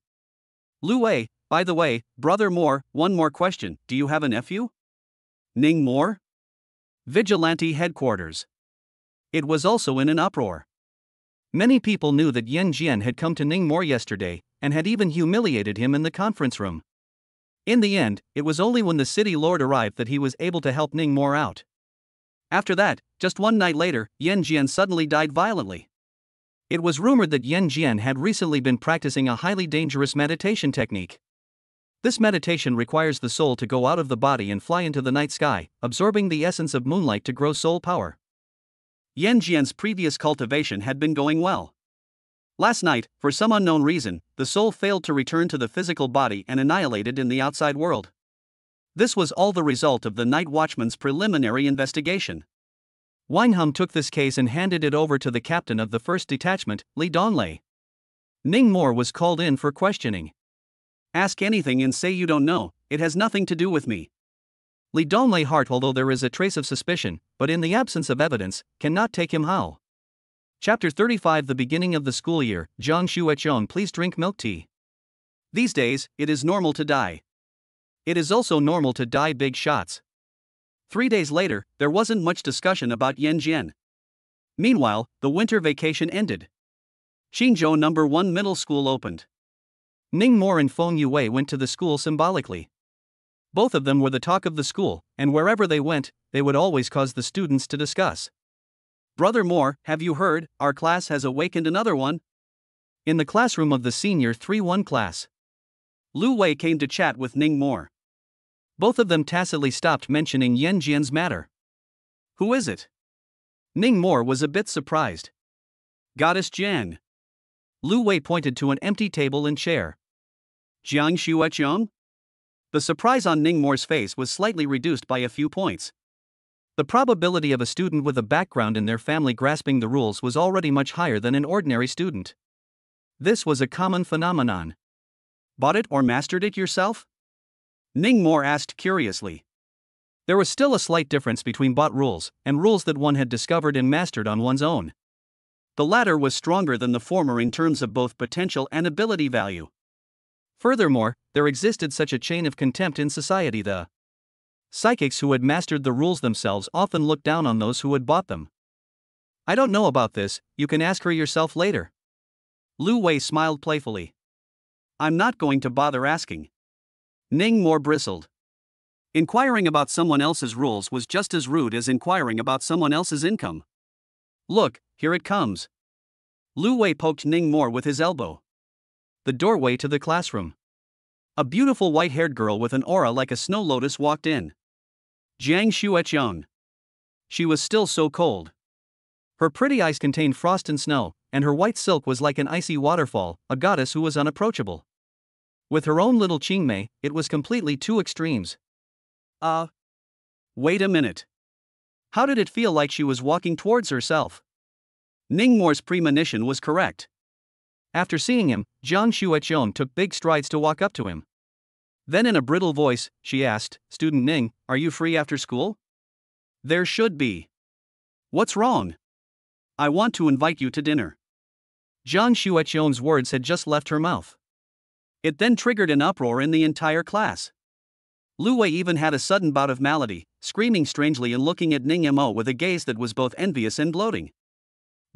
Lu Wei, by the way, Brother Mo, one more question, do you have a nephew? Ning Mo? Vigilante headquarters. It was also in an uproar. Many people knew that Yan Jian had come to Ning Mo yesterday, and had even humiliated him in the conference room. In the end, it was only when the city lord arrived that he was able to help Ning Mo out. After that, just one night later, Yan Jian suddenly died violently. It was rumored that Yan Jian had recently been practicing a highly dangerous meditation technique. This meditation requires the soul to go out of the body and fly into the night sky, absorbing the essence of moonlight to grow soul power. Yan Jian's previous cultivation had been going well. Last night, for some unknown reason, the soul failed to return to the physical body and annihilated in the outside world. This was all the result of the night watchman's preliminary investigation. Weinham took this case and handed it over to the captain of the first detachment, Li Donglei. Ning Mo was called in for questioning. Ask anything and say you don't know, it has nothing to do with me. Li Donglei Hart, although there is a trace of suspicion, but in the absence of evidence, cannot take him how. Chapter 35 The beginning of the school year, Jiang Shuechong, please drink milk tea. These days, it is normal to die. It is also normal to die big shots. 3 days later, there wasn't much discussion about Yan Jian. Meanwhile, the winter vacation ended. Qingzhou No. 1 Middle School opened. Ning Mo and Feng Yue went to the school symbolically. Both of them were the talk of the school, and wherever they went, they would always cause the students to discuss. Brother Mo, have you heard, our class has awakened another one? In the classroom of the senior 3-1 class. Lu Wei came to chat with Ning Mo. Both of them tacitly stopped mentioning Yan Jian's matter. Who is it? Ning Mo was a bit surprised. Goddess Jian. Lu Wei pointed to an empty table and chair. Jiang Shuechong? The surprise on Ning Mo's face was slightly reduced by a few points. The probability of a student with a background in their family grasping the rules was already much higher than an ordinary student. This was a common phenomenon. Bought it or mastered it yourself? Ning Mo asked curiously. There was still a slight difference between bought rules and rules that one had discovered and mastered on one's own. The latter was stronger than the former in terms of both potential and ability value. Furthermore, there existed such a chain of contempt in society. The psychics who had mastered the rules themselves often looked down on those who had bought them. I don't know about this, you can ask her yourself later. Lu Wei smiled playfully. I'm not going to bother asking. Ning Mo bristled. Inquiring about someone else's rules was just as rude as inquiring about someone else's income. Look, here it comes. Lu Wei poked Ning Mo with his elbow. The doorway to the classroom. A beautiful white-haired girl with an aura like a snow lotus walked in. Jiang Shuechong. She was still so cold. Her pretty eyes contained frost and snow, and her white silk was like an icy waterfall, a goddess who was unapproachable. With her own little Qingmei, it was completely two extremes. Wait a minute. How did it feel like she was walking towards herself? Ningmore's premonition was correct. After seeing him, Jiang Shueqian took big strides to walk up to him. Then in a brittle voice, she asked, "Student Ning, are you free after school?" "There should be." "What's wrong?" "I want to invite you to dinner." Jiang Shueqian's words had just left her mouth. It then triggered an uproar in the entire class. Lu Wei even had a sudden bout of malady, screaming strangely and looking at Ning Mo with a gaze that was both envious and gloating.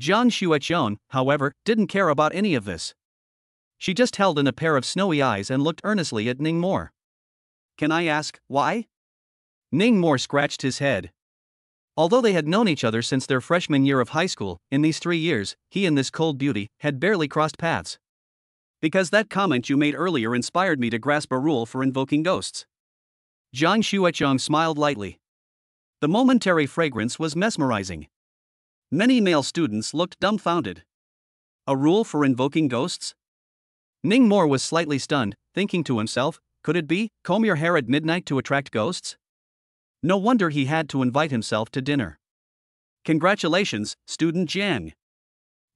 Jiang Shueqian, however, didn't care about any of this. She just held in a pair of snowy eyes and looked earnestly at Ning Mo. "Can I ask, why?" Ning Mo scratched his head. Although they had known each other since their freshman year of high school, in these 3 years, he and this cold beauty had barely crossed paths. "Because that comment you made earlier inspired me to grasp a rule for invoking ghosts." Jiang Shueqian smiled lightly. The momentary fragrance was mesmerizing. Many male students looked dumbfounded. A rule for invoking ghosts? Ning Mo was slightly stunned, thinking to himself, could it be, comb your hair at midnight to attract ghosts? No wonder he had to invite himself to dinner. "Congratulations, student Jiang."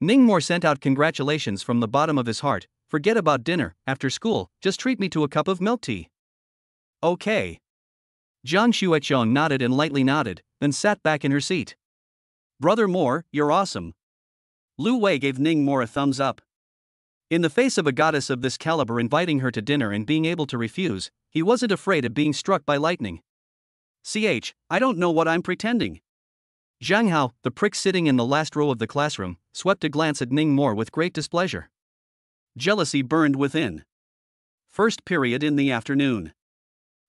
Ning Mo sent out congratulations from the bottom of his heart. "Forget about dinner, after school, just treat me to a cup of milk tea." "Okay." Jiang Shueqian nodded and lightly nodded, then sat back in her seat. "Brother Mo, you're awesome." Lu Wei gave Ning Mo a thumbs up. In the face of a goddess of this caliber inviting her to dinner and being able to refuse, he wasn't afraid of being struck by lightning. I don't know what I'm pretending." Zhang Hao, the prick sitting in the last row of the classroom, swept a glance at Ning Mo with great displeasure. Jealousy burned within. First period in the afternoon.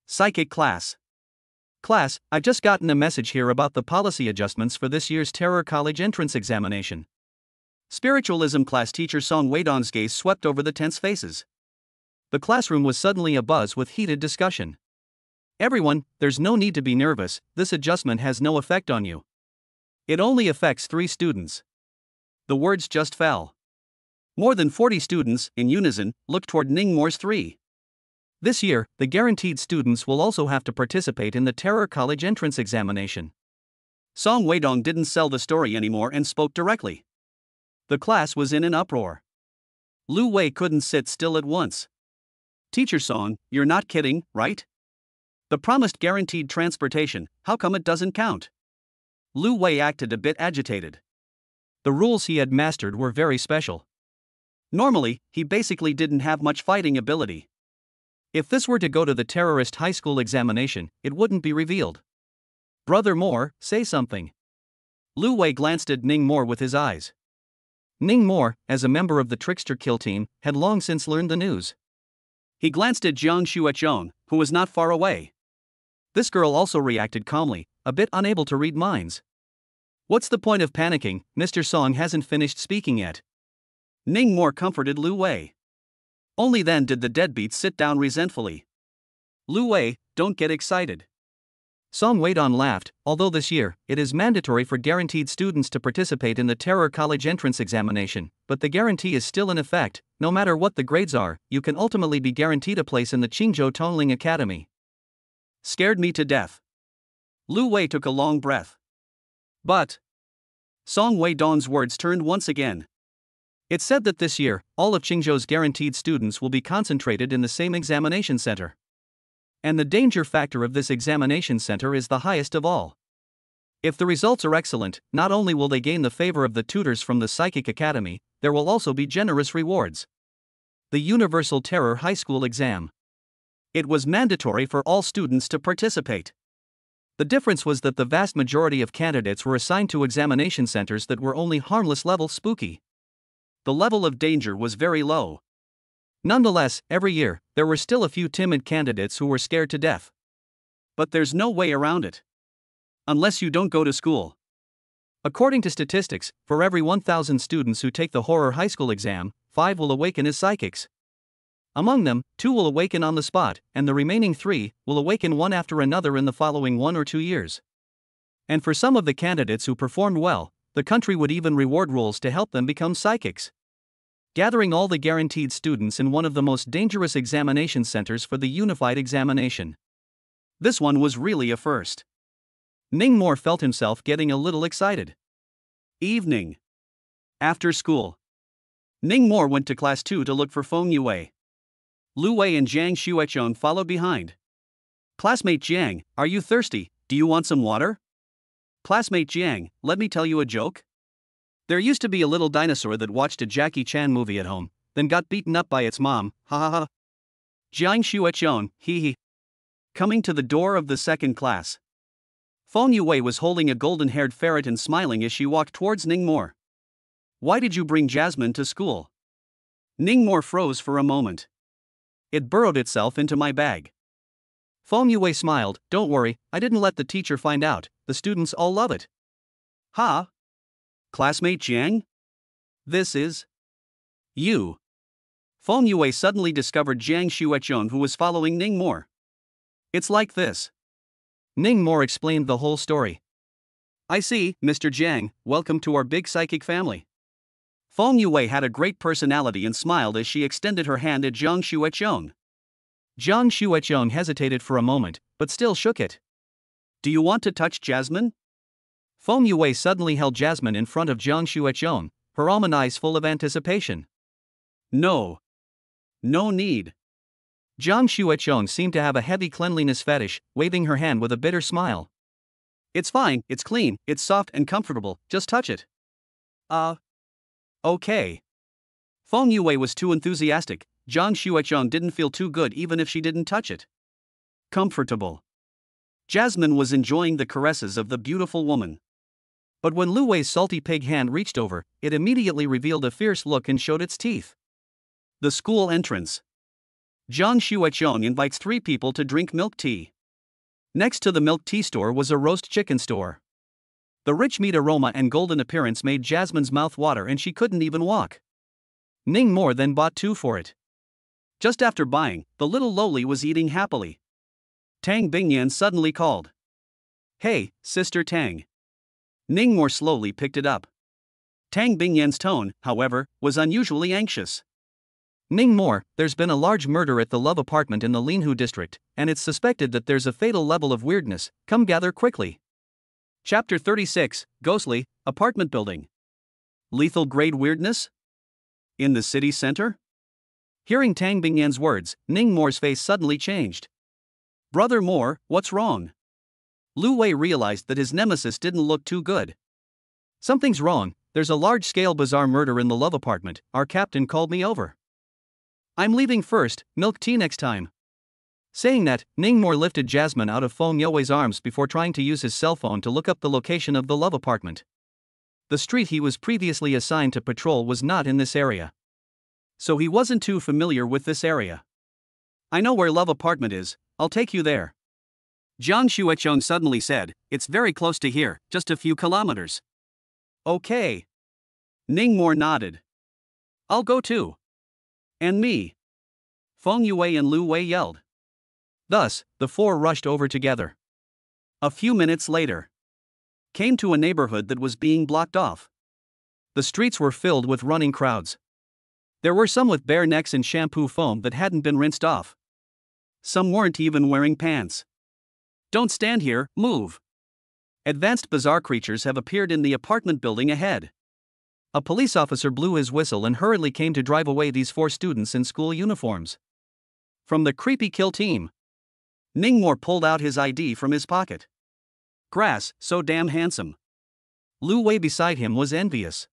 Psychic class. "Class, I've just gotten a message here about the policy adjustments for this year's Terror College entrance examination." Spiritualism class teacher Song Weidong's gaze swept over the tense faces. The classroom was suddenly abuzz with heated discussion. "Everyone, there's no need to be nervous, this adjustment has no effect on you. It only affects 3 students." The words just fell. More than 40 students, in unison, looked toward Ning Mo's 3. This year, the guaranteed students will also have to participate in the Terror College entrance examination. Song Weidong didn't sell the story anymore and spoke directly. The class was in an uproar. Lu Wei couldn't sit still at once. "Teacher Song, you're not kidding, right? The promised guaranteed transportation, how come it doesn't count?" Lu Wei acted a bit agitated. The rules he had mastered were very special. Normally, he basically didn't have much fighting ability. If this were to go to the terrorist high school examination, it wouldn't be revealed. "Brother Mo, say something." Lu Wei glanced at Ning Mo with his eyes. Ning Mo, as a member of the trickster kill team, had long since learned the news. He glanced at Jiang Shueqian, who was not far away. This girl also reacted calmly, a bit unable to read minds. "What's the point of panicking, Mr. Song hasn't finished speaking yet." Ning Mo comforted Lu Wei. Only then did the deadbeat sit down resentfully. "Lu Wei, don't get excited." Song Weidong laughed. "Although this year, it is mandatory for guaranteed students to participate in the Terror College entrance examination, but the guarantee is still in effect. No matter what the grades are, you can ultimately be guaranteed a place in the Qingzhou Tongling Academy." Scared me to death. Lu Wei took a long breath. "But..." Song Weidong's words turned once again. "It said that this year, all of Qingzhou's guaranteed students will be concentrated in the same examination center. And the danger factor of this examination center is the highest of all. If the results are excellent, not only will they gain the favor of the tutors from the Psychic Academy, there will also be generous rewards. The Universal Terror High School exam. It was mandatory for all students to participate. The difference was that the vast majority of candidates were assigned to examination centers that were only harmless level spooky. The level of danger was very low. Nonetheless, every year, there were still a few timid candidates who were scared to death. But there's no way around it. Unless you don't go to school. According to statistics, for every 1,000 students who take the horror high school exam, 5 will awaken as psychics. Among them, 2 will awaken on the spot, and the remaining 3 will awaken one after another in the following 1 or 2 years. And for some of the candidates who performed well, the country would even reward rules to help them become psychics. Gathering all the guaranteed students in one of the most dangerous examination centers for the unified examination. This one was really a first. Ningmore felt himself getting a little excited. Evening. After school. Ningmore went to class 2 to look for Feng Yue. Lu Wei and Jiang Xuechong followed behind. Classmate Jiang, are you thirsty? Do you want some water? Classmate Jiang, let me tell you a joke. There used to be a little dinosaur that watched a Jackie Chan movie at home, then got beaten up by its mom, ha ha ha. Jiang Xuechong, hee hee. Coming to the door of the second class. Feng Yue was holding a golden-haired ferret and smiling as she walked towards Ningmore. Why did you bring Jasmine to school? Ningmore froze for a moment. It burrowed itself into my bag. Feng Yue smiled, don't worry, I didn't let the teacher find out, the students all love it. Ha? Classmate Jiang? This is you. Feng Yue suddenly discovered Jiang Xuechong, who was following Ningmore. It's like this. Ningmore explained the whole story. I see, Mr. Jiang, welcome to our big psychic family. Feng Yue had a great personality and smiled as she extended her hand at Jiang Xuechong. Jiang Xuechong hesitated for a moment, but still shook it. Do you want to touch Jasmine? Feng Yue suddenly held Jasmine in front of Jiang Xuechong, her almond eyes full of anticipation. No. No need. Jiang Xuechong seemed to have a heavy cleanliness fetish, waving her hand with a bitter smile. It's fine, it's clean, it's soft and comfortable, just touch it. Okay. Feng Yue was too enthusiastic. Jiang Xuechong didn't feel too good even if she didn't touch it. Comfortable. Jasmine was enjoying the caresses of the beautiful woman. But when Lu Wei's salty pig hand reached over, it immediately revealed a fierce look and showed its teeth. The school entrance. Jiang Xuechong invites 3 people to drink milk tea. Next to the milk tea store was a roast chicken store. The rich meat aroma and golden appearance made Jasmine's mouth water and she couldn't even walk. Ningmore then bought 2 for it. Just after buying, the little lowly was eating happily. Tang Bingyan suddenly called. Hey, Sister Tang. Ningmore slowly picked it up. Tang Bingyan's tone, however, was unusually anxious. Ningmore, there's been a large murder at the Love Apartment in the Linhu district, and it's suspected that there's a fatal level of weirdness. Come gather quickly. Chapter 36, Ghostly, Apartment Building. Lethal grade weirdness? In the city center? Hearing Tang Bingyan's words, Ningmore's face suddenly changed. Brother Moore, what's wrong? Lu Wei realized that his nemesis didn't look too good. Something's wrong, there's a large-scale bizarre murder in the Love Apartment, our captain called me over. I'm leaving first, milk tea next time. Saying that, Ningmore lifted Jasmine out of Feng Yue's arms before trying to use his cell phone to look up the location of the Love Apartment. The street he was previously assigned to patrol was not in this area. So he wasn't too familiar with this area. I know where Love Apartment is, I'll take you there. Jiang Xuechong suddenly said, it's very close to here, just a few kilometers. Okay. Ningmore nodded. I'll go too. And me. Feng Yue and Lu Wei yelled. Thus, the 4 rushed over together. A few minutes later. Came to a neighborhood that was being blocked off. The streets were filled with running crowds. There were some with bare necks and shampoo foam that hadn't been rinsed off. Some weren't even wearing pants. Don't stand here, move. Advanced bizarre creatures have appeared in the apartment building ahead. A police officer blew his whistle and hurriedly came to drive away these 4 students in school uniforms. From the Creepy Kill team. Ningmore pulled out his ID from his pocket. Grass, so damn handsome. Lu Wei beside him was envious.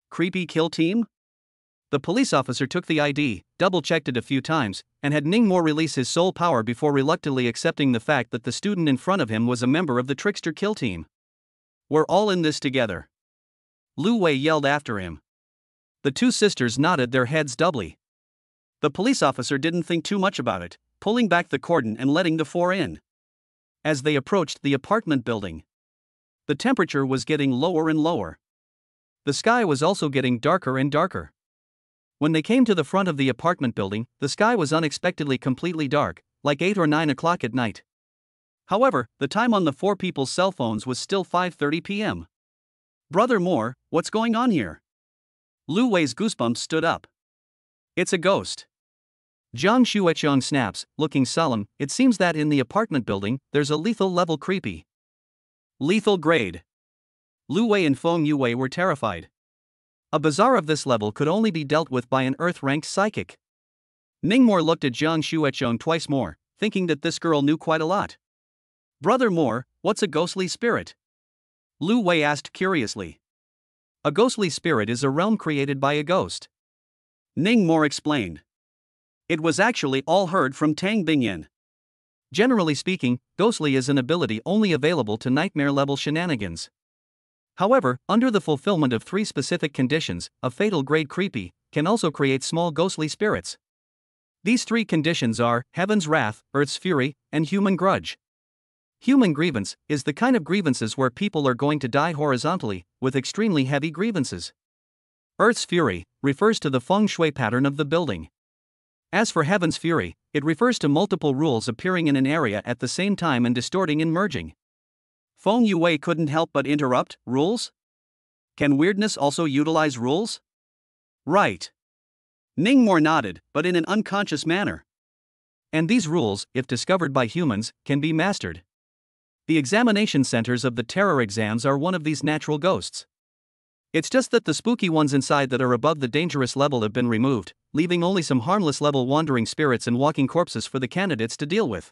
Creepy Kill team? The police officer took the ID, double-checked it a few times, and had Ningmore release his soul power before reluctantly accepting the fact that the student in front of him was a member of the Trickster Kill team. We're all in this together. Lu Wei yelled after him. The 2 sisters nodded their heads doubly. The police officer didn't think too much about it, pulling back the cordon and letting the 4 in. As they approached the apartment building, the temperature was getting lower and lower. The sky was also getting darker and darker. When they came to the front of the apartment building, the sky was unexpectedly completely dark, like 8 or 9 o'clock at night. However, the time on the 4 people's cell phones was still 5:30 p.m. Brother Moore, what's going on here? Lu Wei's goosebumps stood up. It's a ghost. Jiang Shueqiang snaps, looking solemn. It seems that in the apartment building, there's a lethal level creepy. Lethal grade. Lu Wei and Feng Yue were terrified. A bazaar of this level could only be dealt with by an earth-ranked psychic. Ningmore looked at Jiang Shueqiang twice more, thinking that this girl knew quite a lot. Brother Moore, what's a ghostly spirit? Lu Wei asked curiously. A ghostly spirit is a realm created by a ghost. Ningmore explained. It was actually all heard from Tang Bingyan. Generally speaking, ghostly is an ability only available to nightmare-level shenanigans. However, under the fulfillment of 3 specific conditions, a fatal grade creepy can also create small ghostly spirits. These 3 conditions are Heaven's Wrath, Earth's Fury, and Human Grudge. Human grievance is the kind of grievances where people are going to die horizontally, with extremely heavy grievances. Earth's Fury refers to the feng shui pattern of the building. As for Heaven's Fury, it refers to multiple rules appearing in an area at the same time and distorting and merging. Feng Yue couldn't help but interrupt. Rules? Can weirdness also utilize rules? Right. Ningmore nodded, but in an unconscious manner. And these rules, if discovered by humans, can be mastered. The examination centers of the terror exams are one of these natural ghosts. It's just that the spooky ones inside that are above the dangerous level have been removed, leaving only some harmless level wandering spirits and walking corpses for the candidates to deal with.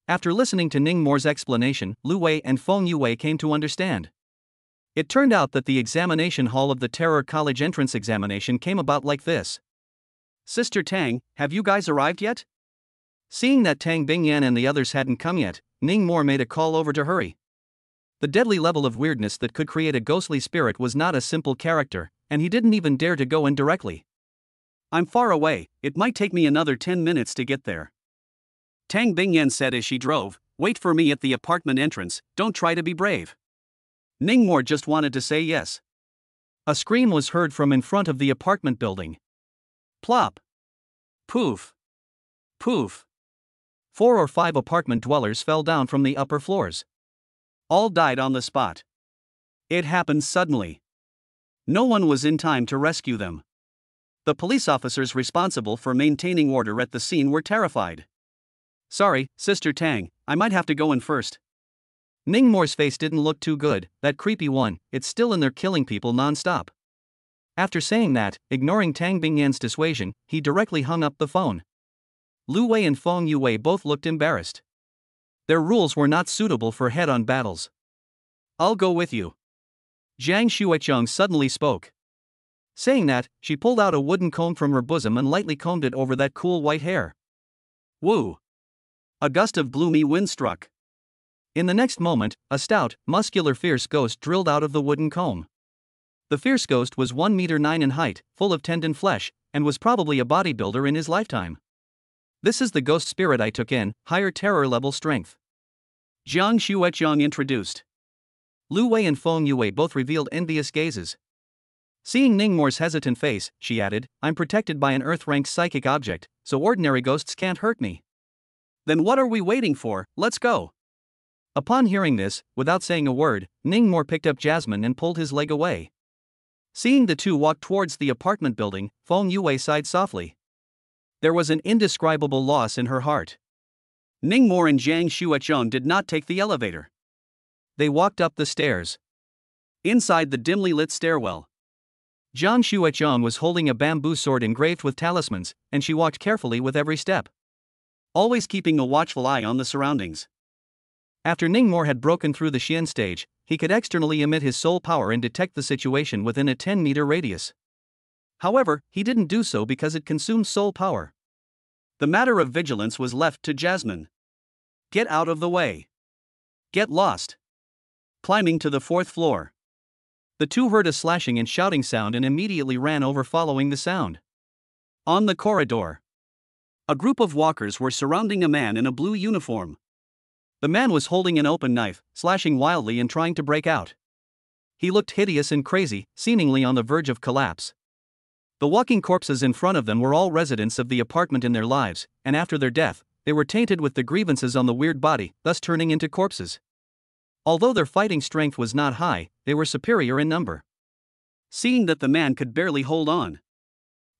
After listening to Ningmore's explanation, Lu Wei and Feng Yue came to understand. It turned out that the examination hall of the Terror College entrance examination came about like this. Sister Tang, have you guys arrived yet? Seeing that Tang Bingyan and the others hadn't come yet, Ningmore made a call over to hurry. The deadly level of weirdness that could create a ghostly spirit was not a simple character, and he didn't even dare to go in directly. I'm far away, it might take me another 10 minutes to get there. Tang Bingyan said as she drove, wait for me at the apartment entrance, don't try to be brave. Ningmore just wanted to say yes. A scream was heard from in front of the apartment building. Plop. Poof. Poof. 4 or 5 apartment dwellers fell down from the upper floors. All died on the spot. It happened suddenly. No one was in time to rescue them. The police officers responsible for maintaining order at the scene were terrified. Sorry, Sister Tang, I might have to go in first. Ningmore's face didn't look too good, that creepy one, it's still in there killing people non-stop. After saying that, ignoring Tang Bingyan's dissuasion, he directly hung up the phone. Lu Wei and Feng Yue both looked embarrassed. Their rules were not suitable for head-on battles. I'll go with you. Jiang Shueqiang suddenly spoke. Saying that, she pulled out a wooden comb from her bosom and lightly combed it over that cool white hair. Woo! A gust of gloomy wind struck. In the next moment, a stout, muscular fierce ghost drilled out of the wooden comb. The fierce ghost was 1 meter 9 in height, full of tendon flesh, and was probably a bodybuilder in his lifetime. This is the ghost spirit I took in, higher terror level strength. Jiang Shueqiang introduced. Lu Wei and Feng Yue both revealed envious gazes. Seeing Ningmore's hesitant face, she added, I'm protected by an earth-ranked psychic object, so ordinary ghosts can't hurt me. Then what are we waiting for, let's go. Upon hearing this, without saying a word, Ningmore picked up Jasmine and pulled his leg away. Seeing the two walk towards the apartment building, Feng Yue sighed softly. There was an indescribable loss in her heart. Ningmore and Jiang Shueqiang did not take the elevator. They walked up the stairs. Inside the dimly lit stairwell, Jiang Shueqiang was holding a bamboo sword engraved with talismans, and she walked carefully with every step, always keeping a watchful eye on the surroundings. After Ningmore had broken through the Xian stage, he could externally emit his soul power and detect the situation within a 10-meter radius. However, he didn't do so because it consumed soul power. The matter of vigilance was left to Jasmine. Get out of the way. Get lost. Climbing to the 4th floor. The two heard a slashing and shouting sound and immediately ran over following the sound. On the corridor, a group of walkers were surrounding a man in a blue uniform. The man was holding an open knife, slashing wildly and trying to break out. He looked hideous and crazy, seemingly on the verge of collapse. The walking corpses in front of them were all residents of the apartment in their lives, and after their death, they were tainted with the grievances on the weird body, thus turning into corpses. Although their fighting strength was not high, they were superior in number. Seeing that the man could barely hold on,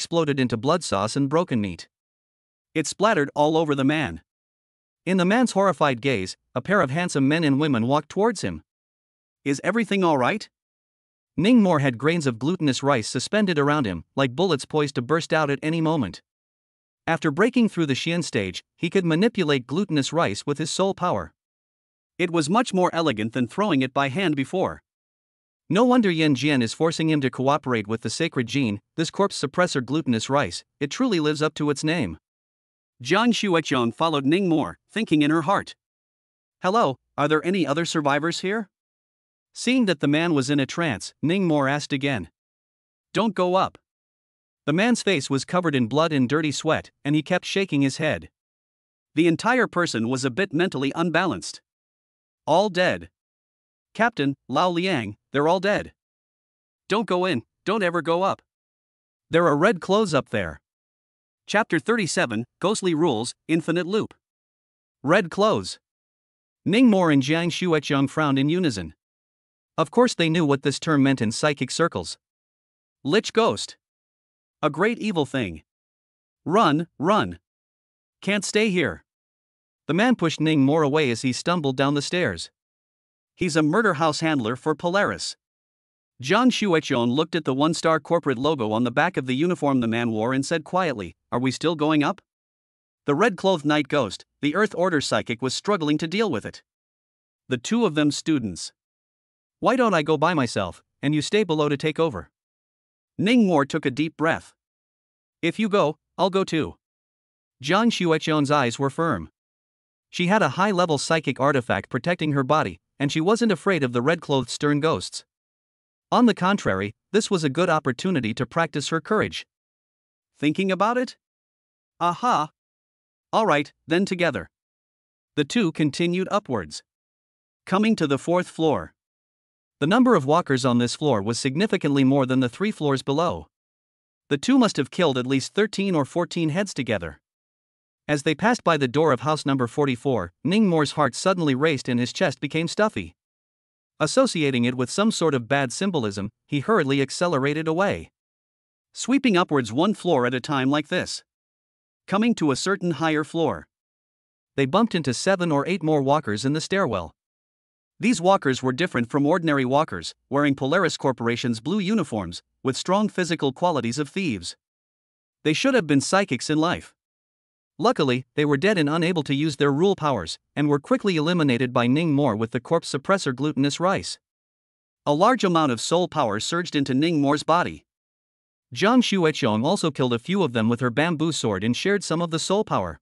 exploded into blood sauce and broken meat. It splattered all over the man. In the man's horrified gaze, a pair of handsome men and women walked towards him. Is everything all right? Ningmore had grains of glutinous rice suspended around him, like bullets poised to burst out at any moment. After breaking through the Xian stage, he could manipulate glutinous rice with his soul power. It was much more elegant than throwing it by hand before. No wonder Yan Jian is forcing him to cooperate with the sacred gene, this corpse suppressor glutinous rice, it truly lives up to its name. Jiang Xueqiong followed Ningmore, thinking in her heart. Hello, are there any other survivors here? Seeing that the man was in a trance, Ningmore asked again. Don't go up. The man's face was covered in blood and dirty sweat, and he kept shaking his head. The entire person was a bit mentally unbalanced. All dead. Captain, Lao Liang, they're all dead. Don't go in, don't ever go up. There are red clothes up there. Chapter 37, Ghostly Rules, Infinite Loop. Red clothes. Ningmore and Jiang Xueqiong frowned in unison. Of course they knew what this term meant in psychic circles. Lich ghost. A great evil thing. Run, run. Can't stay here. The man pushed Ningmore away as he stumbled down the stairs. He's a murder house handler for Polaris. Jiang Xueqiong looked at the one-star corporate logo on the back of the uniform the man wore and said quietly, Are we still going up? The red-clothed night ghost, the Earth Order psychic, was struggling to deal with it. The two of them students. Why don't I go by myself, and you stay below to take over? Ningmore took a deep breath. If you go, I'll go too. Jiang Xueqiong's eyes were firm. She had a high-level psychic artifact protecting her body, and she wasn't afraid of the red-clothed stern ghosts. On the contrary, this was a good opportunity to practice her courage. Thinking about it? Aha! All right, then together. The two continued upwards. Coming to the 4th floor. The number of walkers on this floor was significantly more than the 3 floors below. The two must have killed at least 13 or 14 heads together. As they passed by the door of house number 44, Ningmore's heart suddenly raced and his chest became stuffy. Associating it with some sort of bad symbolism, he hurriedly accelerated away. Sweeping upwards 1 floor at a time like this. Coming to a certain higher floor. They bumped into 7 or 8 more walkers in the stairwell. These walkers were different from ordinary walkers, wearing Polaris Corporation's blue uniforms, with strong physical qualities of thieves. They should have been psychics in life. Luckily, they were dead and unable to use their rule powers, and were quickly eliminated by Ningmore with the corpse suppressor glutinous rice. A large amount of soul power surged into Ningmore's body. Jiang Xueqiong also killed a few of them with her bamboo sword and shared some of the soul power.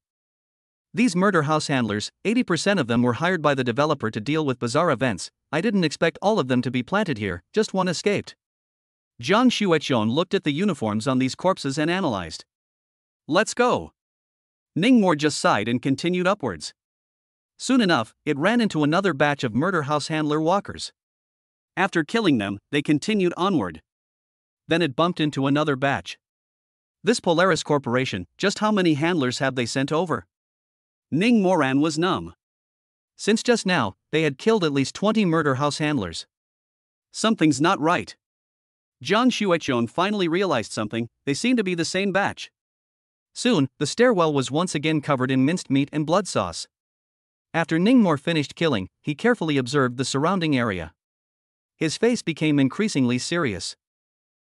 These murder house handlers, 80% of them were hired by the developer to deal with bizarre events. I didn't expect all of them to be planted here, just one escaped. Jiang Xueqiong looked at the uniforms on these corpses and analyzed. Let's go. Ningmore just sighed and continued upwards. Soon enough, it ran into another batch of murder house handler walkers. After killing them, they continued onward. Then it bumped into another batch. This Polaris Corporation, just how many handlers have they sent over? Ningmore was numb. Since just now, they had killed at least 20 murder house handlers. Something's not right. Jiang Xueqiong finally realized something, they seem to be the same batch. Soon, the stairwell was once again covered in minced meat and blood sauce. After Ningmore finished killing, he carefully observed the surrounding area. His face became increasingly serious.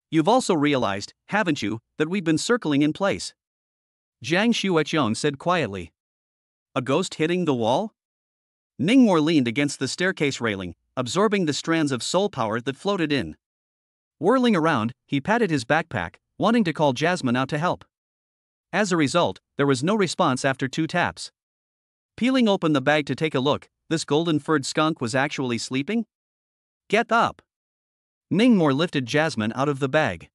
You've also realized, haven't you, that we've been circling in place? Jiang Xueqiong said quietly. A ghost hitting the wall? Ningmore leaned against the staircase railing, absorbing the strands of soul power that floated in. Whirling around, he patted his backpack, wanting to call Jasmine out to help. As a result, there was no response after 2 taps. Peeling open the bag to take a look, this golden-furred skunk was actually sleeping? Get up! Ningmore lifted Jasmine out of the bag.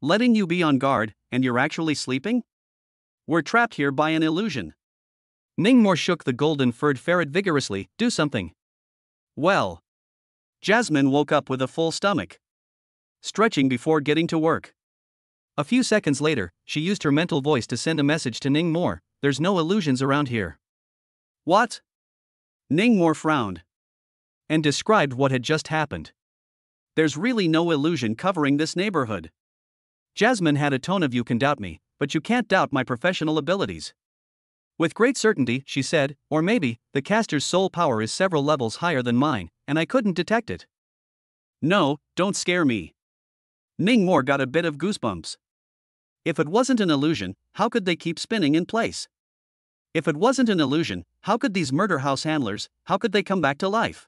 Letting you be on guard, and you're actually sleeping? We're trapped here by an illusion. Ningmore shook the golden-furred ferret vigorously. Do something. Well. Jasmine woke up with a full stomach. Stretching before getting to work. A few seconds later, she used her mental voice to send a message to Ningmore. There's no illusions around here. What? Ningmore frowned and described what had just happened. There's really no illusion covering this neighborhood. Jasmine had a tone of "You can doubt me, but you can't doubt my professional abilities." With great certainty, she said, "Or maybe, the caster's soul power is several levels higher than mine, and I couldn't detect it." No, don't scare me. Ningmore got a bit of goosebumps. If it wasn't an illusion, how could they keep spinning in place? If it wasn't an illusion, how could these murder house handlers, how could they come back to life?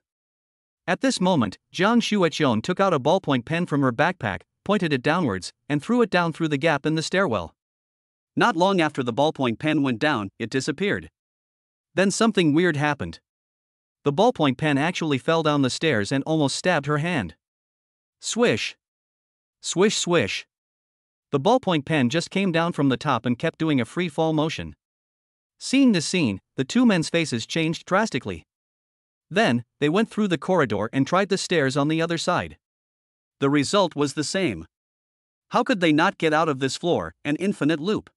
At this moment, Jiang Shueqian took out a ballpoint pen from her backpack, pointed it downwards, and threw it down through the gap in the stairwell. Not long after the ballpoint pen went down, it disappeared. Then something weird happened. The ballpoint pen actually fell down the stairs and almost stabbed her hand. Swish! Swish swish! The ballpoint pen just came down from the top and kept doing a free fall motion. Seeing this scene, the two men's faces changed drastically. Then, they went through the corridor and tried the stairs on the other side. The result was the same. How could they not get out of this floor, an infinite loop?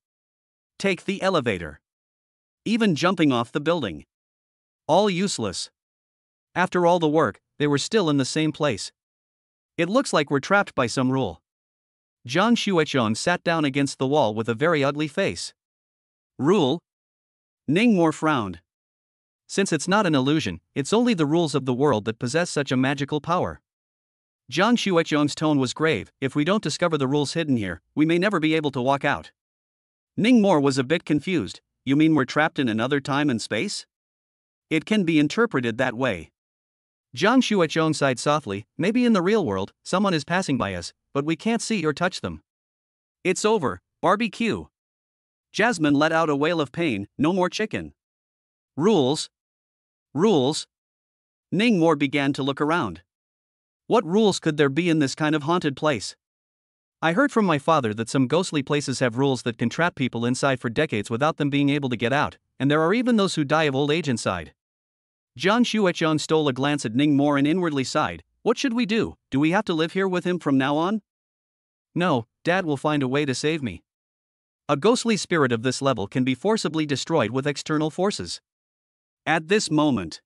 Take the elevator. Even jumping off the building. All useless. After all the work, they were still in the same place. It looks like we're trapped by some rule. Jiang Shueqian sat down against the wall with a very ugly face. Rule? Ningmore frowned. Since it's not an illusion, it's only the rules of the world that possess such a magical power. Jiang Shueqian's tone was grave. If we don't discover the rules hidden here, we may never be able to walk out. Ningmore was a bit confused. You mean we're trapped in another time and space? It can be interpreted that way. Jiang Shueqian sighed softly. Maybe in the real world, someone is passing by us, but we can't see or touch them. It's over, barbecue. Jasmine let out a wail of pain. No more chicken. Rules? Rules? Ningmore began to look around. What rules could there be in this kind of haunted place? I heard from my father that some ghostly places have rules that can trap people inside for decades without them being able to get out, and there are even those who die of old age inside. Jiang Shueqian stole a glance at Ningmore and inwardly sighed. What should we do? Do we have to live here with him from now on? No, Dad will find a way to save me. A ghostly spirit of this level can be forcibly destroyed with external forces. At this moment,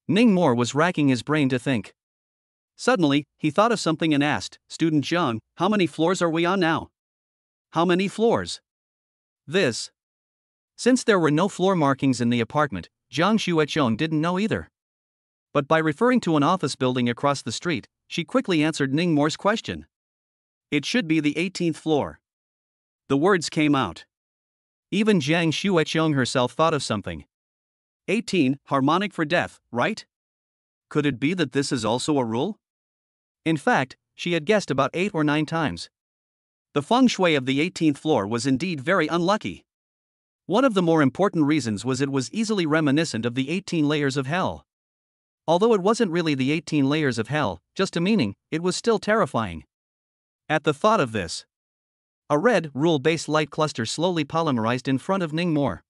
Ningmore was racking his brain to think. Suddenly, he thought of something and asked, Student Jiang, how many floors are we on now? How many floors? This. Since there were no floor markings in the apartment, Jiang Shueqian didn't know either. But by referring to an office building across the street, she quickly answered Ningmore's question. It should be the 18th floor. The words came out. Even Jiang Shueqian herself thought of something. 18, harmonic for death, right? Could it be that this is also a rule? In fact, she had guessed about 8 or 9 times. The feng shui of the 18th floor was indeed very unlucky. One of the more important reasons was it was easily reminiscent of the 18 layers of hell. Although it wasn't really the 18 layers of hell, just a meaning, it was still terrifying. At the thought of this, a red, rule-based light cluster slowly polymerized in front of Ningmore.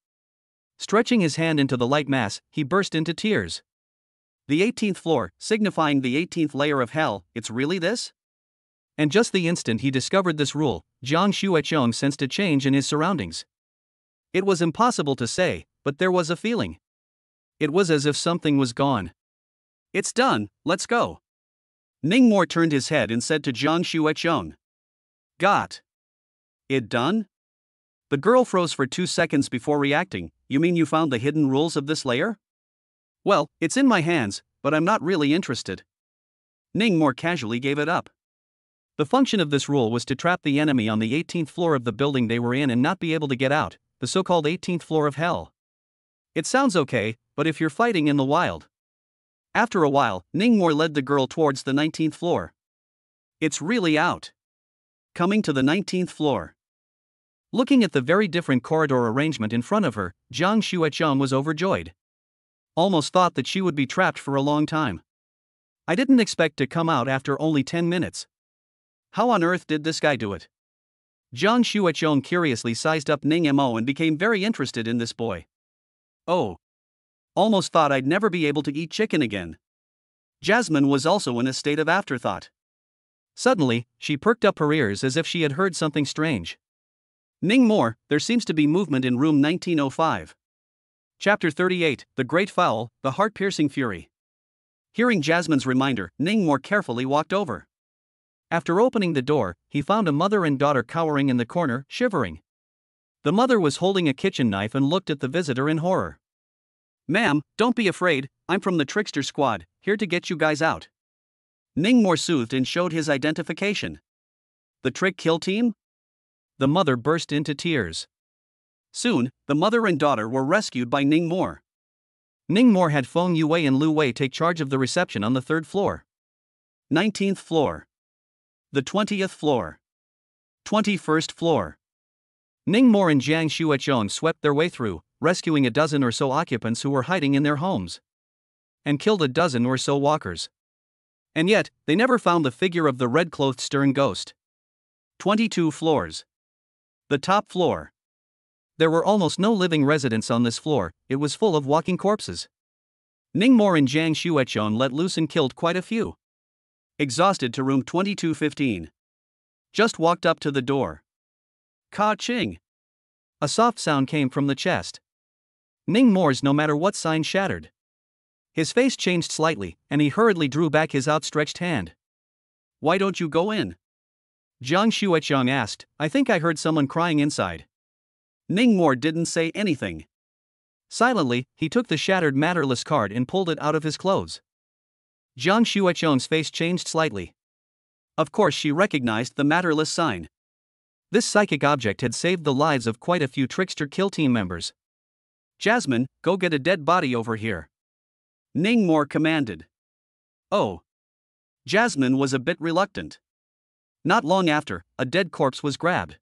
Stretching his hand into the light mass, he burst into tears. The 18th floor, signifying the 18th layer of hell, it's really this? And just the instant he discovered this rule, Jiang Shueqian sensed a change in his surroundings. It was impossible to say, but there was a feeling. It was as if something was gone. It's done, let's go. Ningmore turned his head and said to Jiang Shueqian. Got it done? The girl froze for 2 seconds before reacting. You mean you found the hidden rules of this layer? Well, it's in my hands, but I'm not really interested. Ningmore casually gave it up. The function of this rule was to trap the enemy on the 18th floor of the building they were in and not be able to get out, the so-called 18th floor of hell. It sounds okay, but if you're fighting in the wild. After a while, Ningmore led the girl towards the 19th floor. It's really out. Coming to the 19th floor. Looking at the very different corridor arrangement in front of her, Jiang Shueqian was overjoyed. Almost thought that she would be trapped for a long time. I didn't expect to come out after only 10 minutes. How on earth did this guy do it? Jiang Shueqian curiously sized up Ningmo and became very interested in this boy. Oh. Almost thought I'd never be able to eat chicken again. Jasmine was also in a state of afterthought. Suddenly, she perked up her ears as if she had heard something strange. Ningmore, there seems to be movement in room 1905. Chapter 38, The Great Foul, The Heart-Piercing Fury. Hearing Jasmine's reminder, Ning more carefully walked over. After opening the door, he found a mother and daughter cowering in the corner, shivering. The mother was holding a kitchen knife and looked at the visitor in horror. "Ma'am, don't be afraid, I'm from the Trickster Squad, here to get you guys out." Ning more soothed and showed his identification. "The Trick Kill Team?" The mother burst into tears. Soon, the mother and daughter were rescued by Ning more. Ning more had Feng Yue and Lu Wei take charge of the reception on the 3rd floor. 19th floor. The 20th floor. 21st floor. Ning more and Jiang Xuechong swept their way through, rescuing a dozen or so occupants who were hiding in their homes. And killed a dozen or so walkers. And yet, they never found the figure of the red-clothed stern ghost. 22 floors. The top floor. There were almost no living residents on this floor, it was full of walking corpses. Ning more and Jiang Xuechong let loose and killed quite a few. Exhausted to room 2215. Just walked up to the door. Ka-ching! A soft sound came from the chest. Ning more's no matter what sign shattered. His face changed slightly, and he hurriedly drew back his outstretched hand. "Why don't you go in?" Jiang Xuechong asked. "I think I heard someone crying inside." Ning more didn't say anything. Silently, he took the shattered matterless card and pulled it out of his clothes. Jiang Xuechong's face changed slightly. Of course she recognized the matterless sign. This psychic object had saved the lives of quite a few Trickster Kill Team members. "Jasmine, go get a dead body over here," Ning more commanded. Oh. Jasmine was a bit reluctant. Not long after, a dead corpse was grabbed.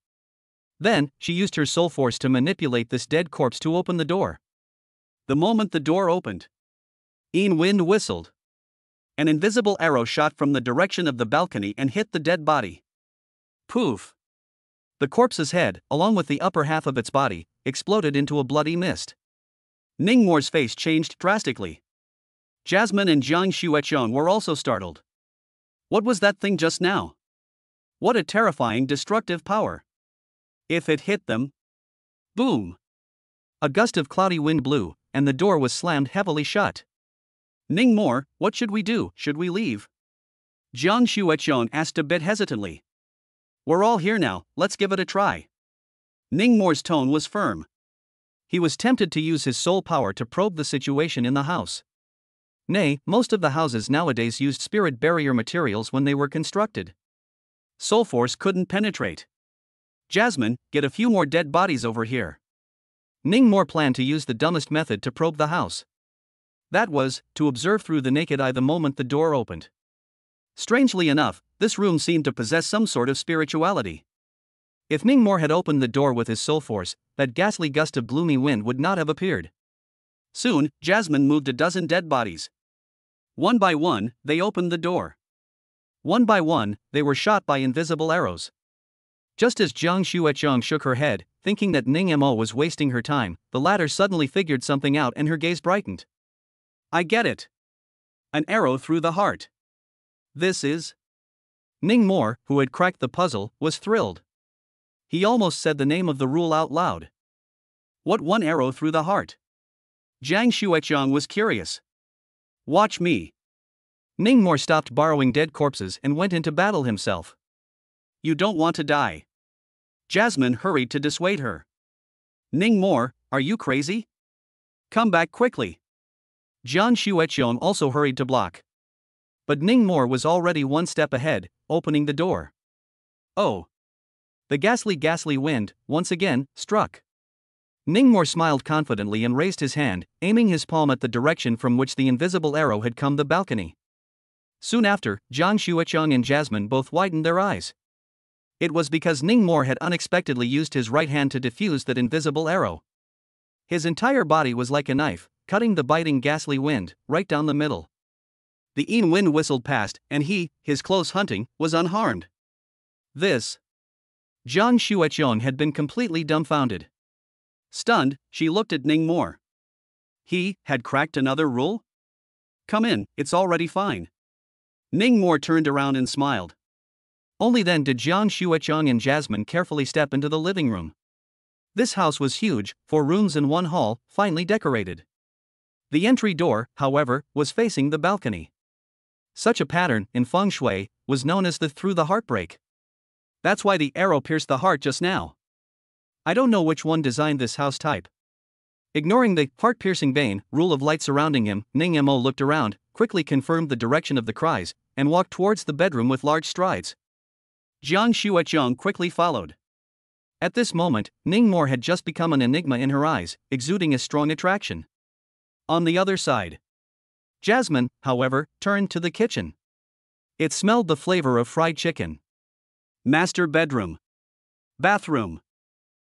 Then, she used her soul force to manipulate this dead corpse to open the door. The moment the door opened, Yin Wind whistled. An invisible arrow shot from the direction of the balcony and hit the dead body. Poof! The corpse's head, along with the upper half of its body, exploded into a bloody mist. Ning more's face changed drastically. Jasmine and Jiang Xuechong were also startled. What was that thing just now? What a terrifying destructive power! If it hit them... Boom! A gust of cloudy wind blew, and the door was slammed heavily shut. "Ning more, what should we do? Should we leave?" Jiang Xuechong asked a bit hesitantly. "We're all here now, let's give it a try." Ning more's tone was firm. He was tempted to use his soul power to probe the situation in the house. Nay, most of the houses nowadays used spirit barrier materials when they were constructed. Soul force couldn't penetrate. "Jasmine, get a few more dead bodies over here." Ning more planned to use the dumbest method to probe the house. That was, to observe through the naked eye the moment the door opened. Strangely enough, this room seemed to possess some sort of spirituality. If Ning more had opened the door with his soul force, that ghastly gust of gloomy wind would not have appeared. Soon, Jasmine moved a dozen dead bodies. One by one, they opened the door. One by one, they were shot by invisible arrows. Just as Jiang Xuechong shook her head, thinking that Ning Mo was wasting her time, the latter suddenly figured something out and her gaze brightened. "I get it. An arrow through the heart. This is..." Ning more, who had cracked the puzzle, was thrilled. He almost said the name of the rule out loud. "What one arrow through the heart?" Jiang Xuechong was curious. "Watch me." Ning more stopped borrowing dead corpses and went into battle himself. "You don't want to die." Jasmine hurried to dissuade her. "Ning more, are you crazy? Come back quickly." Jiang Xuechong also hurried to block. But Ning more was already one step ahead, opening the door. Oh! The ghastly wind, once again, struck. Ning more smiled confidently and raised his hand, aiming his palm at the direction from which the invisible arrow had come, the balcony. Soon after, Jiang Xuechong and Jasmine both widened their eyes. It was because Ning more had unexpectedly used his right hand to defuse that invisible arrow. His entire body was like a knife, cutting the biting ghastly wind, right down the middle. The Yin Wind whistled past, and he, his close hunting, was unharmed. This... Jiang Xuechong had been completely dumbfounded. Stunned, she looked at Ning more. He had cracked another rule? "Come in, it's already fine." Ning more turned around and smiled. Only then did Jiang Xuechong and Jasmine carefully step into the living room. This house was huge, 4 rooms and 1 hall, finely decorated. The entry door, however, was facing the balcony. Such a pattern, in feng shui, was known as the through the heartbreak. That's why the arrow pierced the heart just now. I don't know which one designed this house type. Ignoring the heart-piercing bane rule of light surrounding him, Ning Mo looked around, quickly confirmed the direction of the cries, and walked towards the bedroom with large strides. Jiang Xueqiang quickly followed. At this moment, Ning Mo had just become an enigma in her eyes, exuding a strong attraction. On the other side, Jasmine, however, turned to the kitchen. It smelled the flavor of fried chicken. Master bedroom. Bathroom.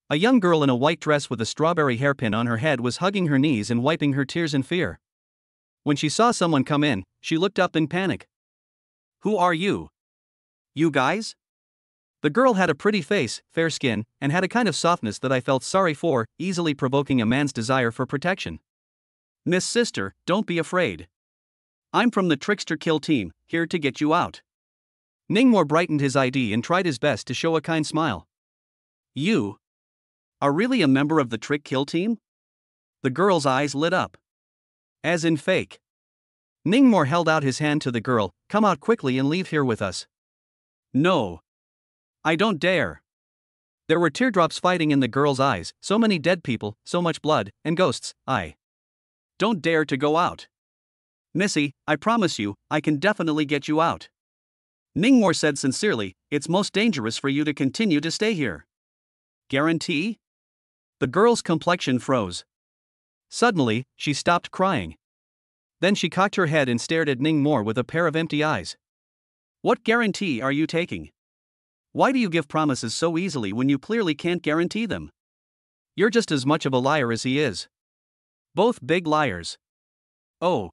A young girl in a white dress with a strawberry hairpin on her head was hugging her knees and wiping her tears in fear. When she saw someone come in, she looked up in panic. "Who are you? You guys?" The girl had a pretty face, fair skin, and had a kind of softness that I felt sorry for, easily provoking a man's desire for protection. "Miss Sister, don't be afraid. I'm from the Trickster Kill team, here to get you out." Ningmore brightened his ID and tried his best to show a kind smile. "You are really a member of the Trick Kill team?" The girl's eyes lit up. "As in fake?" Ningmore held out his hand to the girl. "Come out quickly and leave here with us." "No. I don't dare." There were teardrops fighting in the girl's eyes, so many dead people, so much blood, and ghosts. "I don't dare to go out. Missy, I promise you, I can definitely get you out." Ningmore said sincerely, "It's most dangerous for you to continue to stay here." "Guarantee?" The girl's complexion froze. Suddenly, she stopped crying. Then she cocked her head and stared at Ningmore with a pair of empty eyes. "What guarantee are you taking? Why do you give promises so easily when you clearly can't guarantee them? You're just as much of a liar as he is. Both big liars." "Oh.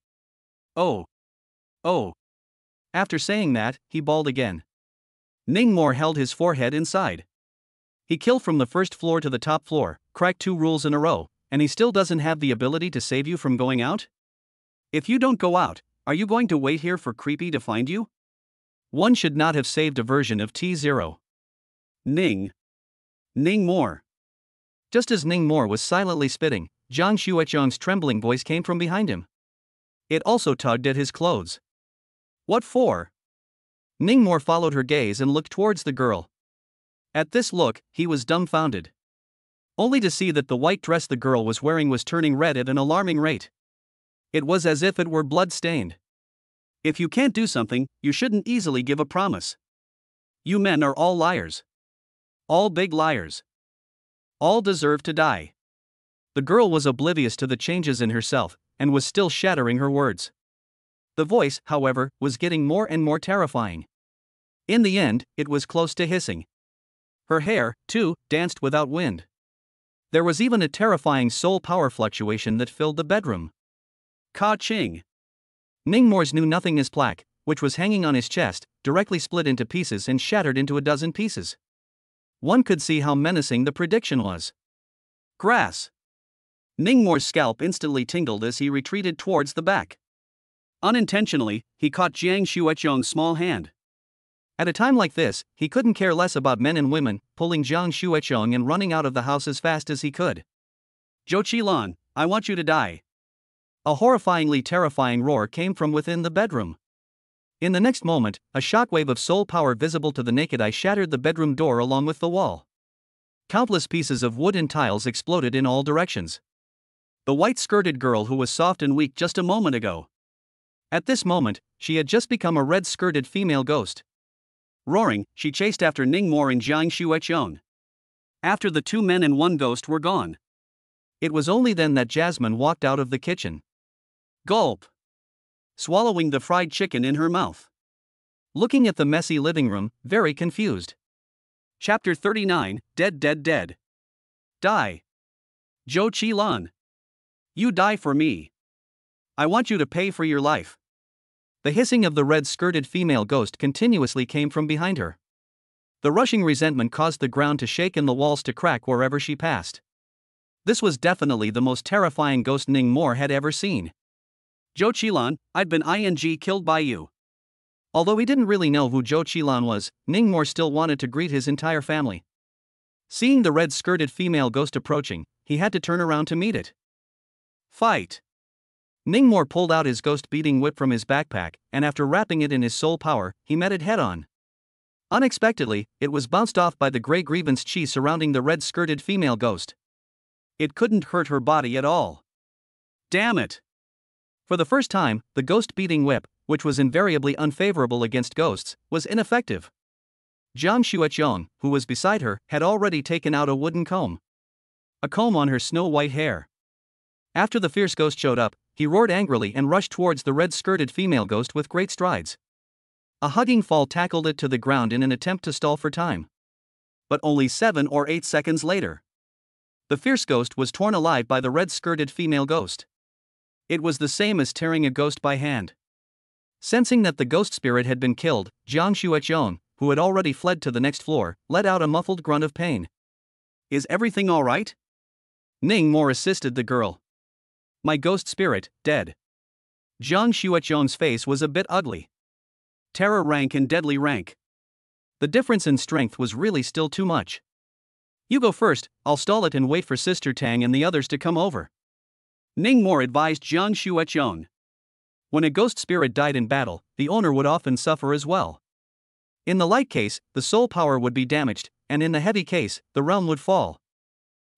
Oh. Oh." After saying that, he bawled again. Ningmore held his forehead inside. He killed from the first floor to the top floor, cracked 2 rules in a row, and he still doesn't have the ability to save you from going out? If you don't go out, are you going to wait here for Creepy to find you? One should not have saved a version of T0. Ningmore. Just as Ningmore was silently spitting, Jiang Xueqiang's trembling voice came from behind him. It also tugged at his clothes. "What for?" Ningmore followed her gaze and looked towards the girl. At this look, he was dumbfounded. Only to see that the white dress the girl was wearing was turning red at an alarming rate. It was as if it were blood-stained. If you can't do something, you shouldn't easily give a promise. You men are all liars. All big liars. All deserve to die. The girl was oblivious to the changes in herself, and was still shattering her words. The voice, however, was getting more and more terrifying. In the end, it was close to hissing. Her hair, too, danced without wind. There was even a terrifying soul power fluctuation that filled the bedroom. Ka-ching! Ningmore's knew-nothingness plaque, which was hanging on his chest, directly split into pieces and shattered into a dozen pieces. One could see how menacing the prediction was. Grass! Ningmore's scalp instantly tingled as he retreated towards the back. Unintentionally, he caught Jiang Xueqiang's small hand. At a time like this, he couldn't care less about men and women, pulling Jiang Xueqiang and running out of the house as fast as he could. "Zhou Qilan, I want you to die." A horrifyingly terrifying roar came from within the bedroom. In the next moment, a shockwave of soul power visible to the naked eye shattered the bedroom door along with the wall. Countless pieces of wood and tiles exploded in all directions. The white-skirted girl who was soft and weak just a moment ago. At this moment, she had just become a red-skirted female ghost. Roaring, she chased after Ningmore and Jiang Xueqiang. After the 2 men and 1 ghost were gone, it was only then that Jasmine walked out of the kitchen. Gulp! Swallowing the fried chicken in her mouth. Looking at the messy living room, very confused. Chapter 39, Dead. Die. Zhou Qilan. You die for me. I want you to pay for your life. The hissing of the red-skirted female ghost continuously came from behind her. The rushing resentment caused the ground to shake and the walls to crack wherever she passed. This was definitely the most terrifying ghost Ningmore had ever seen. "Zhou Qilan, I'd been killed by you." Although he didn't really know who Zhou Qilan was, Ningmore still wanted to greet his entire family. Seeing the red-skirted female ghost approaching, he had to turn around to meet it. Fight! Ningmore pulled out his ghost-beating whip from his backpack, and after wrapping it in his soul power, he met it head-on. Unexpectedly, it was bounced off by the gray grievance chi surrounding the red-skirted female ghost. It couldn't hurt her body at all. Damn it! For the first time, the ghost-beating whip, which was invariably unfavorable against ghosts, was ineffective. Jiang Xueqiong, who was beside her, had already taken out a wooden comb. A comb on her snow-white hair. After the fierce ghost showed up, he roared angrily and rushed towards the red-skirted female ghost with great strides. A hugging fall tackled it to the ground in an attempt to stall for time. But only 7 or 8 seconds later, the fierce ghost was torn alive by the red-skirted female ghost. It was the same as tearing a ghost by hand. Sensing that the ghost spirit had been killed, Jiang Xueqiong, who had already fled to the next floor, let out a muffled grunt of pain. Is everything all right? Ningmore assisted the girl. My ghost spirit, dead. Jiang Xueqiong's face was a bit ugly. Terror rank and deadly rank. The difference in strength was really still too much. You go first, I'll stall it and wait for Sister Tang and the others to come over. Ningmore advised Jiang Xueqiong. When a ghost spirit died in battle, the owner would often suffer as well. In the light case, the soul power would be damaged, and in the heavy case, the realm would fall.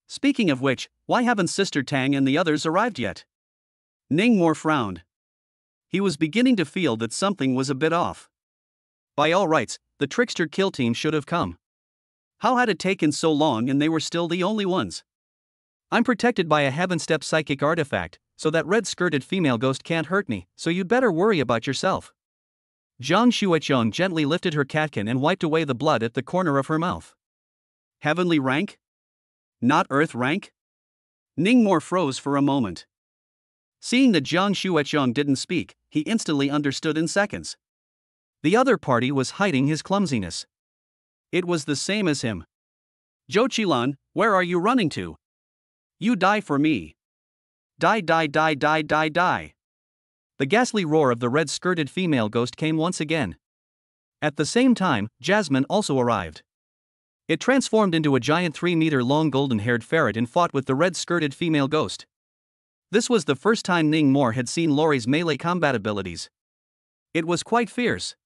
Speaking of which, why haven't Sister Tang and the others arrived yet? Ningmore frowned. He was beginning to feel that something was a bit off. By all rights, the trickster kill team should have come. How had it taken so long and they were still the only ones? I'm protected by a heaven-step psychic artifact, so that red-skirted female ghost can't hurt me, so you'd better worry about yourself. Jiang Xueqiong gently lifted her catkin and wiped away the blood at the corner of her mouth. Heavenly rank? Not earth rank? Ningmore froze for a moment. Seeing that Jiang Xueqiong didn't speak, he instantly understood in seconds. The other party was hiding his clumsiness. It was the same as him. Zhou Qilan, where are you running to? You die for me. Die, die, die, die, die, die. The ghastly roar of the red-skirted female ghost came once again. At the same time, Jasmine also arrived. It transformed into a giant 3-meter-long golden-haired ferret and fought with the red-skirted female ghost. This was the first time Ningmore had seen Lori's melee combat abilities. It was quite fierce.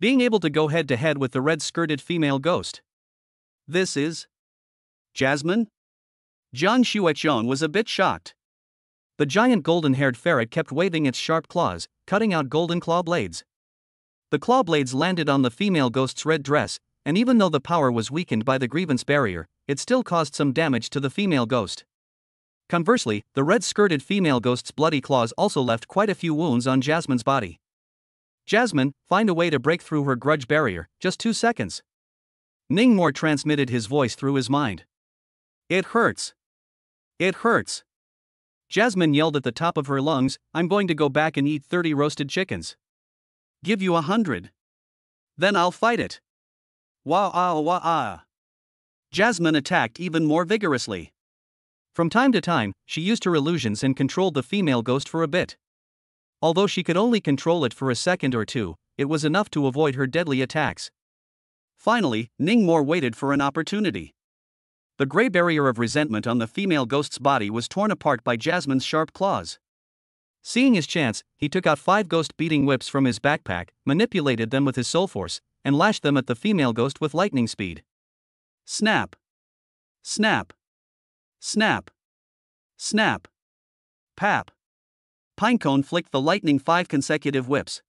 Being able to go head-to-head with the red-skirted female ghost. This is Jasmine? Jiang Xueqiong was a bit shocked. The giant golden-haired ferret kept waving its sharp claws, cutting out golden claw blades. The claw blades landed on the female ghost's red dress, and even though the power was weakened by the grievance barrier, it still caused some damage to the female ghost. Conversely, the red-skirted female ghost's bloody claws also left quite a few wounds on Jasmine's body. Jasmine, find a way to break through her grudge barrier, just 2 seconds. Ningmore transmitted his voice through his mind. It hurts. It hurts. Jasmine yelled at the top of her lungs, I'm going to go back and eat 30 roasted chickens. Give you 100. Then I'll fight it. Wah-ah-wah-ah. Jasmine attacked even more vigorously. From time to time, she used her illusions and controlled the female ghost for a bit. Although she could only control it for a second or two, it was enough to avoid her deadly attacks. Finally, Ningmore waited for an opportunity. The gray barrier of resentment on the female ghost's body was torn apart by Jasmine's sharp claws. Seeing his chance, he took out 5 ghost-beating whips from his backpack, manipulated them with his soul force, and lashed them at the female ghost with lightning speed. Snap! Snap! Snap! Snap! Pap! Pinecone flicked the lightning 5 consecutive whips.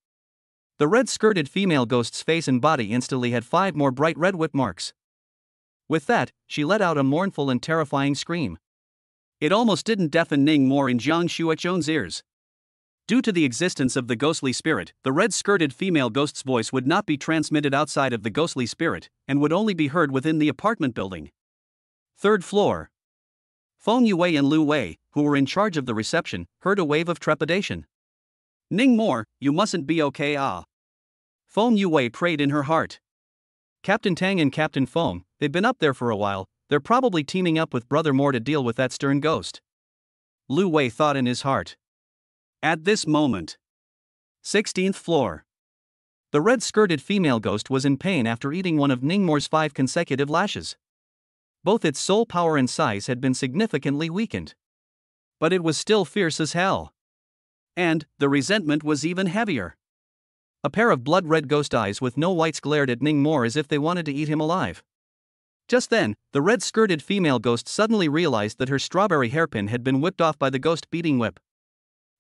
The red-skirted female ghost's face and body instantly had 5 more bright red whip marks. With that, she let out a mournful and terrifying scream. It almost didn't deafen Ningmore in Jiang Xueqiong's ears. Due to the existence of the ghostly spirit, the red-skirted female ghost's voice would not be transmitted outside of the ghostly spirit, and would only be heard within the apartment building. 3rd floor. Feng Yue and Lu Wei, who were in charge of the reception, heard a wave of trepidation. Ningmore, you mustn't be okay. Feng Yue prayed in her heart. Captain Tang and Captain Feng, they've been up there for a while, they're probably teaming up with Brother Moore to deal with that stern ghost. Lu Wei thought in his heart. At this moment. 16th floor. The red-skirted female ghost was in pain after eating one of Ningmore's 5 consecutive lashes. Both its soul power and size had been significantly weakened. But it was still fierce as hell. And the resentment was even heavier. A pair of blood-red ghost eyes with no whites glared at Ning Mor as if they wanted to eat him alive. Just then, the red-skirted female ghost suddenly realized that her strawberry hairpin had been whipped off by the ghost beating whip.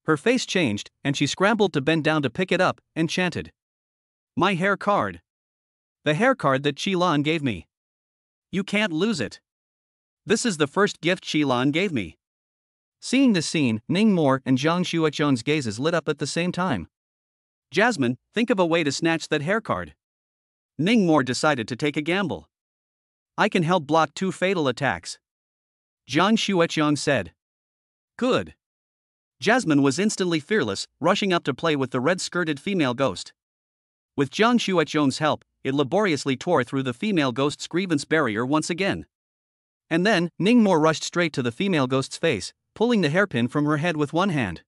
Her face changed, and she scrambled to bend down to pick it up, and chanted. "My hair card. The hair card that Qi-Lan gave me. You can't lose it. This is the first gift Qi-Lan gave me." Seeing this scene, Ning Mor and Jiang Xuechong's gazes lit up at the same time. "Jasmine, think of a way to snatch that hair card." Ning Mor decided to take a gamble. "I can help block 2 fatal attacks," Jiang Xuechong said. "Good." Jasmine was instantly fearless, rushing up to play with the red-skirted female ghost. With Jiang Xuechong's help, it laboriously tore through the female ghost's grievance barrier once again. And then, Ning Mor rushed straight to the female ghost's face, pulling the hairpin from her head with one hand.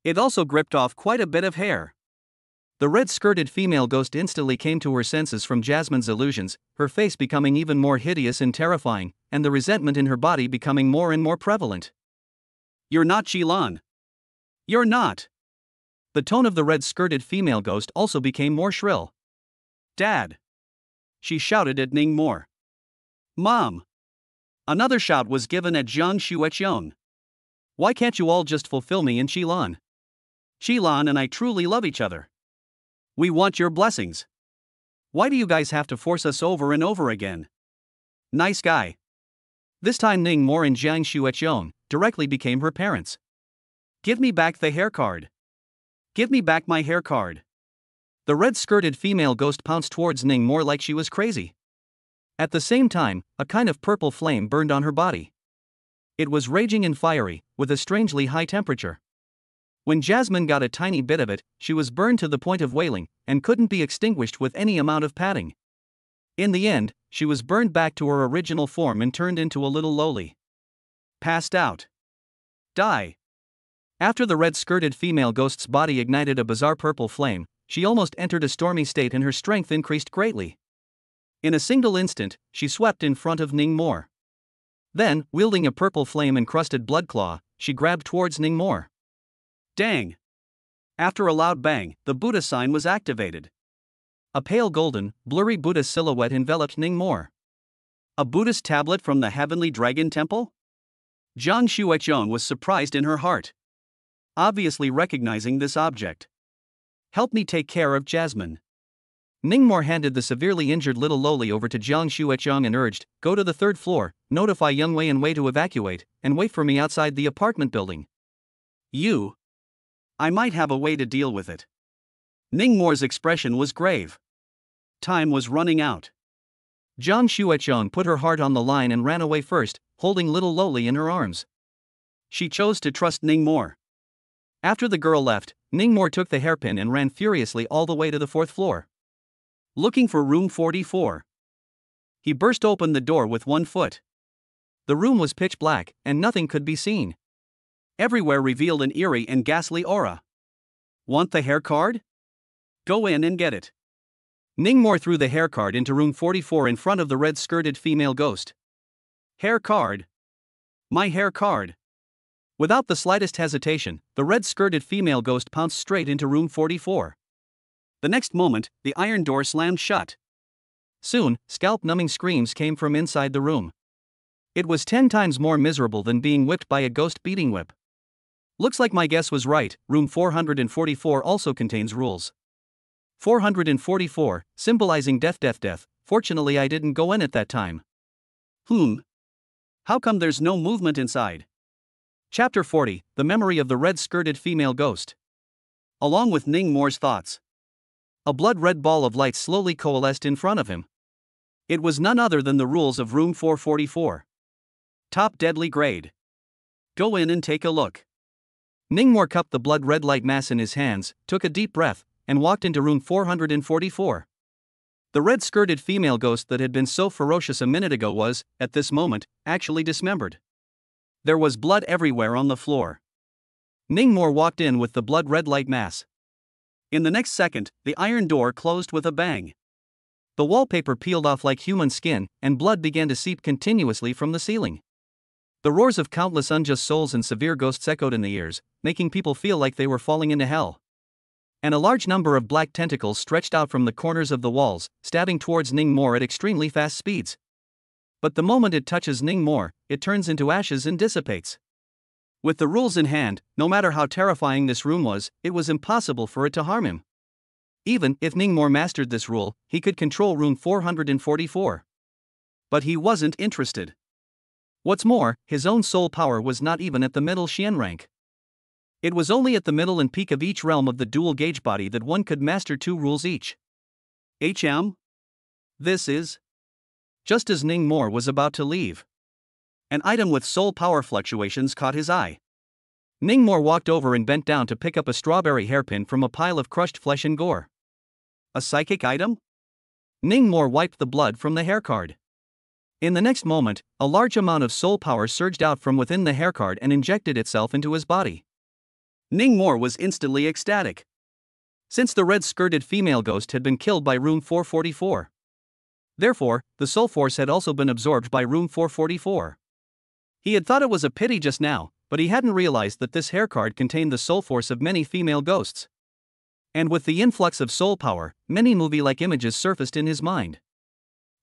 It also gripped off quite a bit of hair. The red-skirted female ghost instantly came to her senses from Jasmine's illusions, her face becoming even more hideous and terrifying, and the resentment in her body becoming more and more prevalent. "You're not Qi-Lan. You're not." The tone of the red-skirted female ghost also became more shrill. "Dad!" she shouted at Ning Mor. "Mom!" Another shout was given at Jiang Xuechong. "Why can't you all just fulfill me and Qi-Lan? Qi-Lan and I truly love each other. We want your blessings. Why do you guys have to force us over and over again?" "Nice guy." This time Ning Mor and Jiang Xuechong directly became her parents. "Give me back the hair card. Give me back my hair card." The red-skirted female ghost pounced towards Ning Mor like she was crazy. At the same time, a kind of purple flame burned on her body. It was raging and fiery, with a strangely high temperature. When Jasmine got a tiny bit of it, she was burned to the point of wailing, and couldn't be extinguished with any amount of patting. In the end, she was burned back to her original form and turned into a little lowly. Passed out. Die. After the red-skirted female ghost's body ignited a bizarre purple flame, she almost entered a stormy state and her strength increased greatly. In a single instant, she swept in front of Ning Mor. Then, wielding a purple flame-encrusted blood claw, she grabbed towards Ning Mor. Dang! After a loud bang, the Buddha sign was activated. A pale golden, blurry Buddha silhouette enveloped Ning Mor. A Buddhist tablet from the Heavenly Dragon Temple? Jiang Xuechong was surprised in her heart, obviously recognizing this object. "Help me take care of Jasmine." Ning Mor handed the severely injured little lowly over to Jiang Xuechong and urged, "Go to the 3rd floor, notify Young Wei and Wei to evacuate, and wait for me outside the apartment building." I might have a way to deal with it." Ning Mor's expression was grave. Time was running out. Jiang Xuechong put her heart on the line and ran away first, holding little lowly in her arms. She chose to trust Ning Mor. After the girl left, Ning Mor took the hairpin and ran furiously all the way to the 4th floor. Looking for room 44. He burst open the door with one foot. The room was pitch black, and nothing could be seen. Everywhere revealed an eerie and ghastly aura. Want the hair card? Go in and get it. Ning Mor threw the hair card into room 44 in front of the red-skirted female ghost. Hair card. My hair card. Without the slightest hesitation, the red-skirted female ghost pounced straight into room 44. The next moment, the iron door slammed shut. Soon, scalp-numbing screams came from inside the room. It was 10 times more miserable than being whipped by a ghost beating whip. Looks like my guess was right, room 444 also contains rules. 444, symbolizing death. Fortunately I didn't go in at that time. How come there's no movement inside? Chapter 40, The Memory of the Red-Skirted Female Ghost. Along with Ning Mor's thoughts, a blood-red ball of light slowly coalesced in front of him. It was none other than the rules of room 444. Top deadly grade. Go in and take a look. Ning Mor cupped the blood-red light mass in his hands, took a deep breath, and walked into room 444. The red-skirted female ghost that had been so ferocious a minute ago was, at this moment, actually dismembered. There was blood everywhere on the floor. Ning Mor walked in with the blood-red light mass. In the next second, the iron door closed with a bang. The wallpaper peeled off like human skin, and blood began to seep continuously from the ceiling. The roars of countless unjust souls and severe ghosts echoed in the ears, making people feel like they were falling into hell. And a large number of black tentacles stretched out from the corners of the walls, stabbing towards Ning Mor at extremely fast speeds. But the moment it touches Ning Mor, it turns into ashes and dissipates. With the rules in hand, no matter how terrifying this room was, it was impossible for it to harm him. Even if Ning Mor mastered this rule, he could control room 444. But he wasn't interested. What's more, his own soul power was not even at the middle Xian rank. It was only at the middle and peak of each realm of the dual gauge body that one could master 2 rules each. This is. Just as Ning Mor was about to leave, an item with soul power fluctuations caught his eye. Ning Mor walked over and bent down to pick up a strawberry hairpin from a pile of crushed flesh and gore. A psychic item? Ning Mor wiped the blood from the hair card. In the next moment, a large amount of soul power surged out from within the hair card and injected itself into his body. Ning Mor was instantly ecstatic. Since the red-skirted female ghost had been killed by room 444. Therefore, the soul force had also been absorbed by room 444. He had thought it was a pity just now, but he hadn't realized that this hair card contained the soul force of many female ghosts. And with the influx of soul power, many movie-like images surfaced in his mind.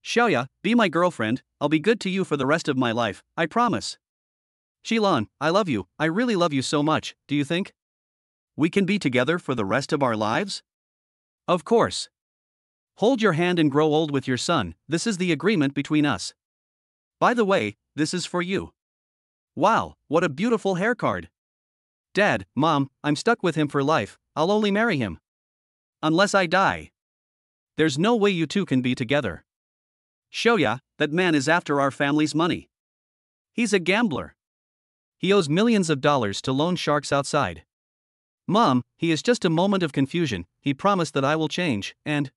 Xiaoya, be my girlfriend, I'll be good to you for the rest of my life, I promise. Xilan, I love you, I really love you so much, do you think we can be together for the rest of our lives? Of course. Hold your hand and grow old with your son, this is the agreement between us. By the way, this is for you. Wow, what a beautiful hair card. Dad, Mom, I'm stuck with him for life, I'll only marry him. Unless I die. There's no way you two can be together. Xiaoya, that man is after our family's money. He's a gambler. He owes millions of dollars to loan sharks outside. Mom, he is just a moment of confusion, he promised that I will change, and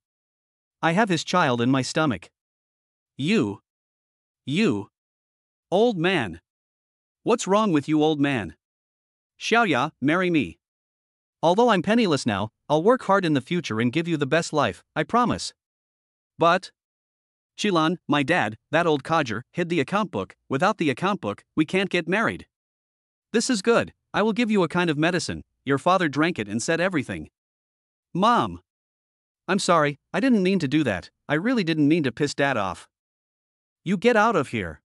I have his child in my stomach. You. Old man. What's wrong with you, old man? Xiaoya, marry me. Although I'm penniless now, I'll work hard in the future and give you the best life, I promise. But Xilan, my dad, that old codger, hid the account book, without the account book, we can't get married. This is good, I will give you a kind of medicine, your father drank it and said everything. Mom. I'm sorry, I didn't mean to do that, I really didn't mean to piss Dad off. You get out of here.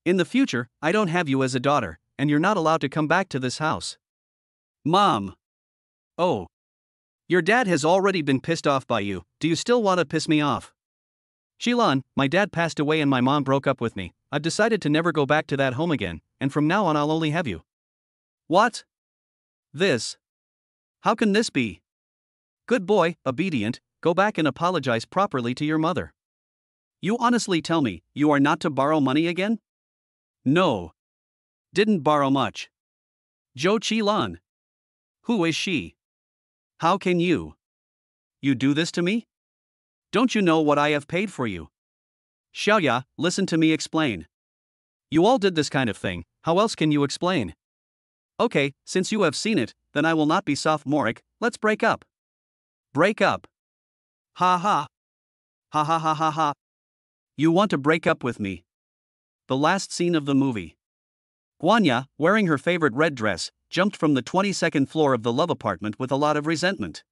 In the future, I don't have you as a daughter, and you're not allowed to come back to this house. Mom. Oh. Your dad has already been pissed off by you, do you still want to piss me off? Xilan, my dad passed away and my mom broke up with me, I've decided to never go back to that home again, and from now on I'll only have you. What? This? How can this be? Good boy, obedient, go back and apologize properly to your mother. You honestly tell me, you are not to borrow money again? No. Didn't borrow much. Zhou Qilan. Who is she? How can you? You do this to me? Don't you know what I have paid for you? Xiaoya, listen to me explain. You all did this kind of thing, how else can you explain? Okay, since you have seen it, then I will not be sophomoric, let's break up. Break up. Ha ha. Ha ha ha ha ha. You want to break up with me? The last scene of the movie. Guanya, wearing her favorite red dress, jumped from the 22nd floor of the love apartment with a lot of resentment.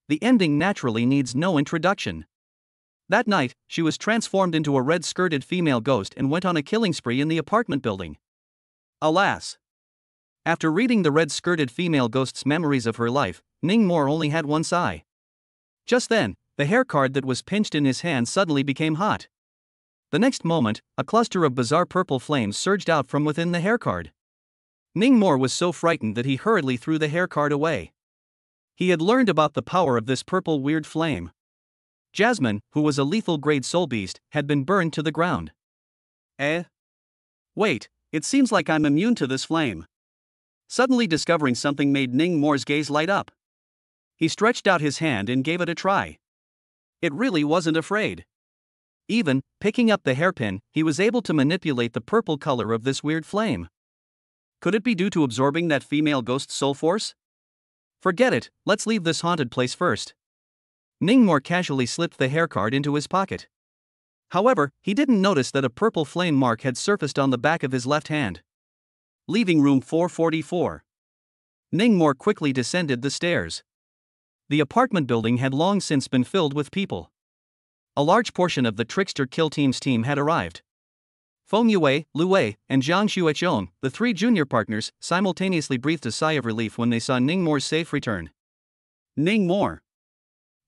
The ending naturally needs no introduction. That night, she was transformed into a red-skirted female ghost and went on a killing spree in the apartment building. Alas! After reading the red-skirted female ghost's memories of her life, Ning Mor only had one sigh. Just then, the hair card that was pinched in his hand suddenly became hot. The next moment, a cluster of bizarre purple flames surged out from within the hair card. Ning Mor was so frightened that he hurriedly threw the hair card away. He had learned about the power of this purple weird flame. Jasmine, who was a lethal grade soul beast, had been burned to the ground. Wait, it seems like I'm immune to this flame. Suddenly discovering something made Ning Mor's gaze light up. He stretched out his hand and gave it a try. It really wasn't afraid. Even, picking up the hairpin, he was able to manipulate the purple color of this weird flame. Could it be due to absorbing that female ghost's soul force? Forget it, let's leave this haunted place first. Ningmore casually slipped the haircard into his pocket. However, he didn't notice that a purple flame mark had surfaced on the back of his left hand. Leaving room 444. Ningmore quickly descended the stairs. The apartment building had long since been filled with people. A large portion of the Trickster Kill Team's team had arrived. Feng Yue, Lu Wei, and Zhang Xuechong, the three junior partners, simultaneously breathed a sigh of relief when they saw Ningmore's safe return. Ningmore.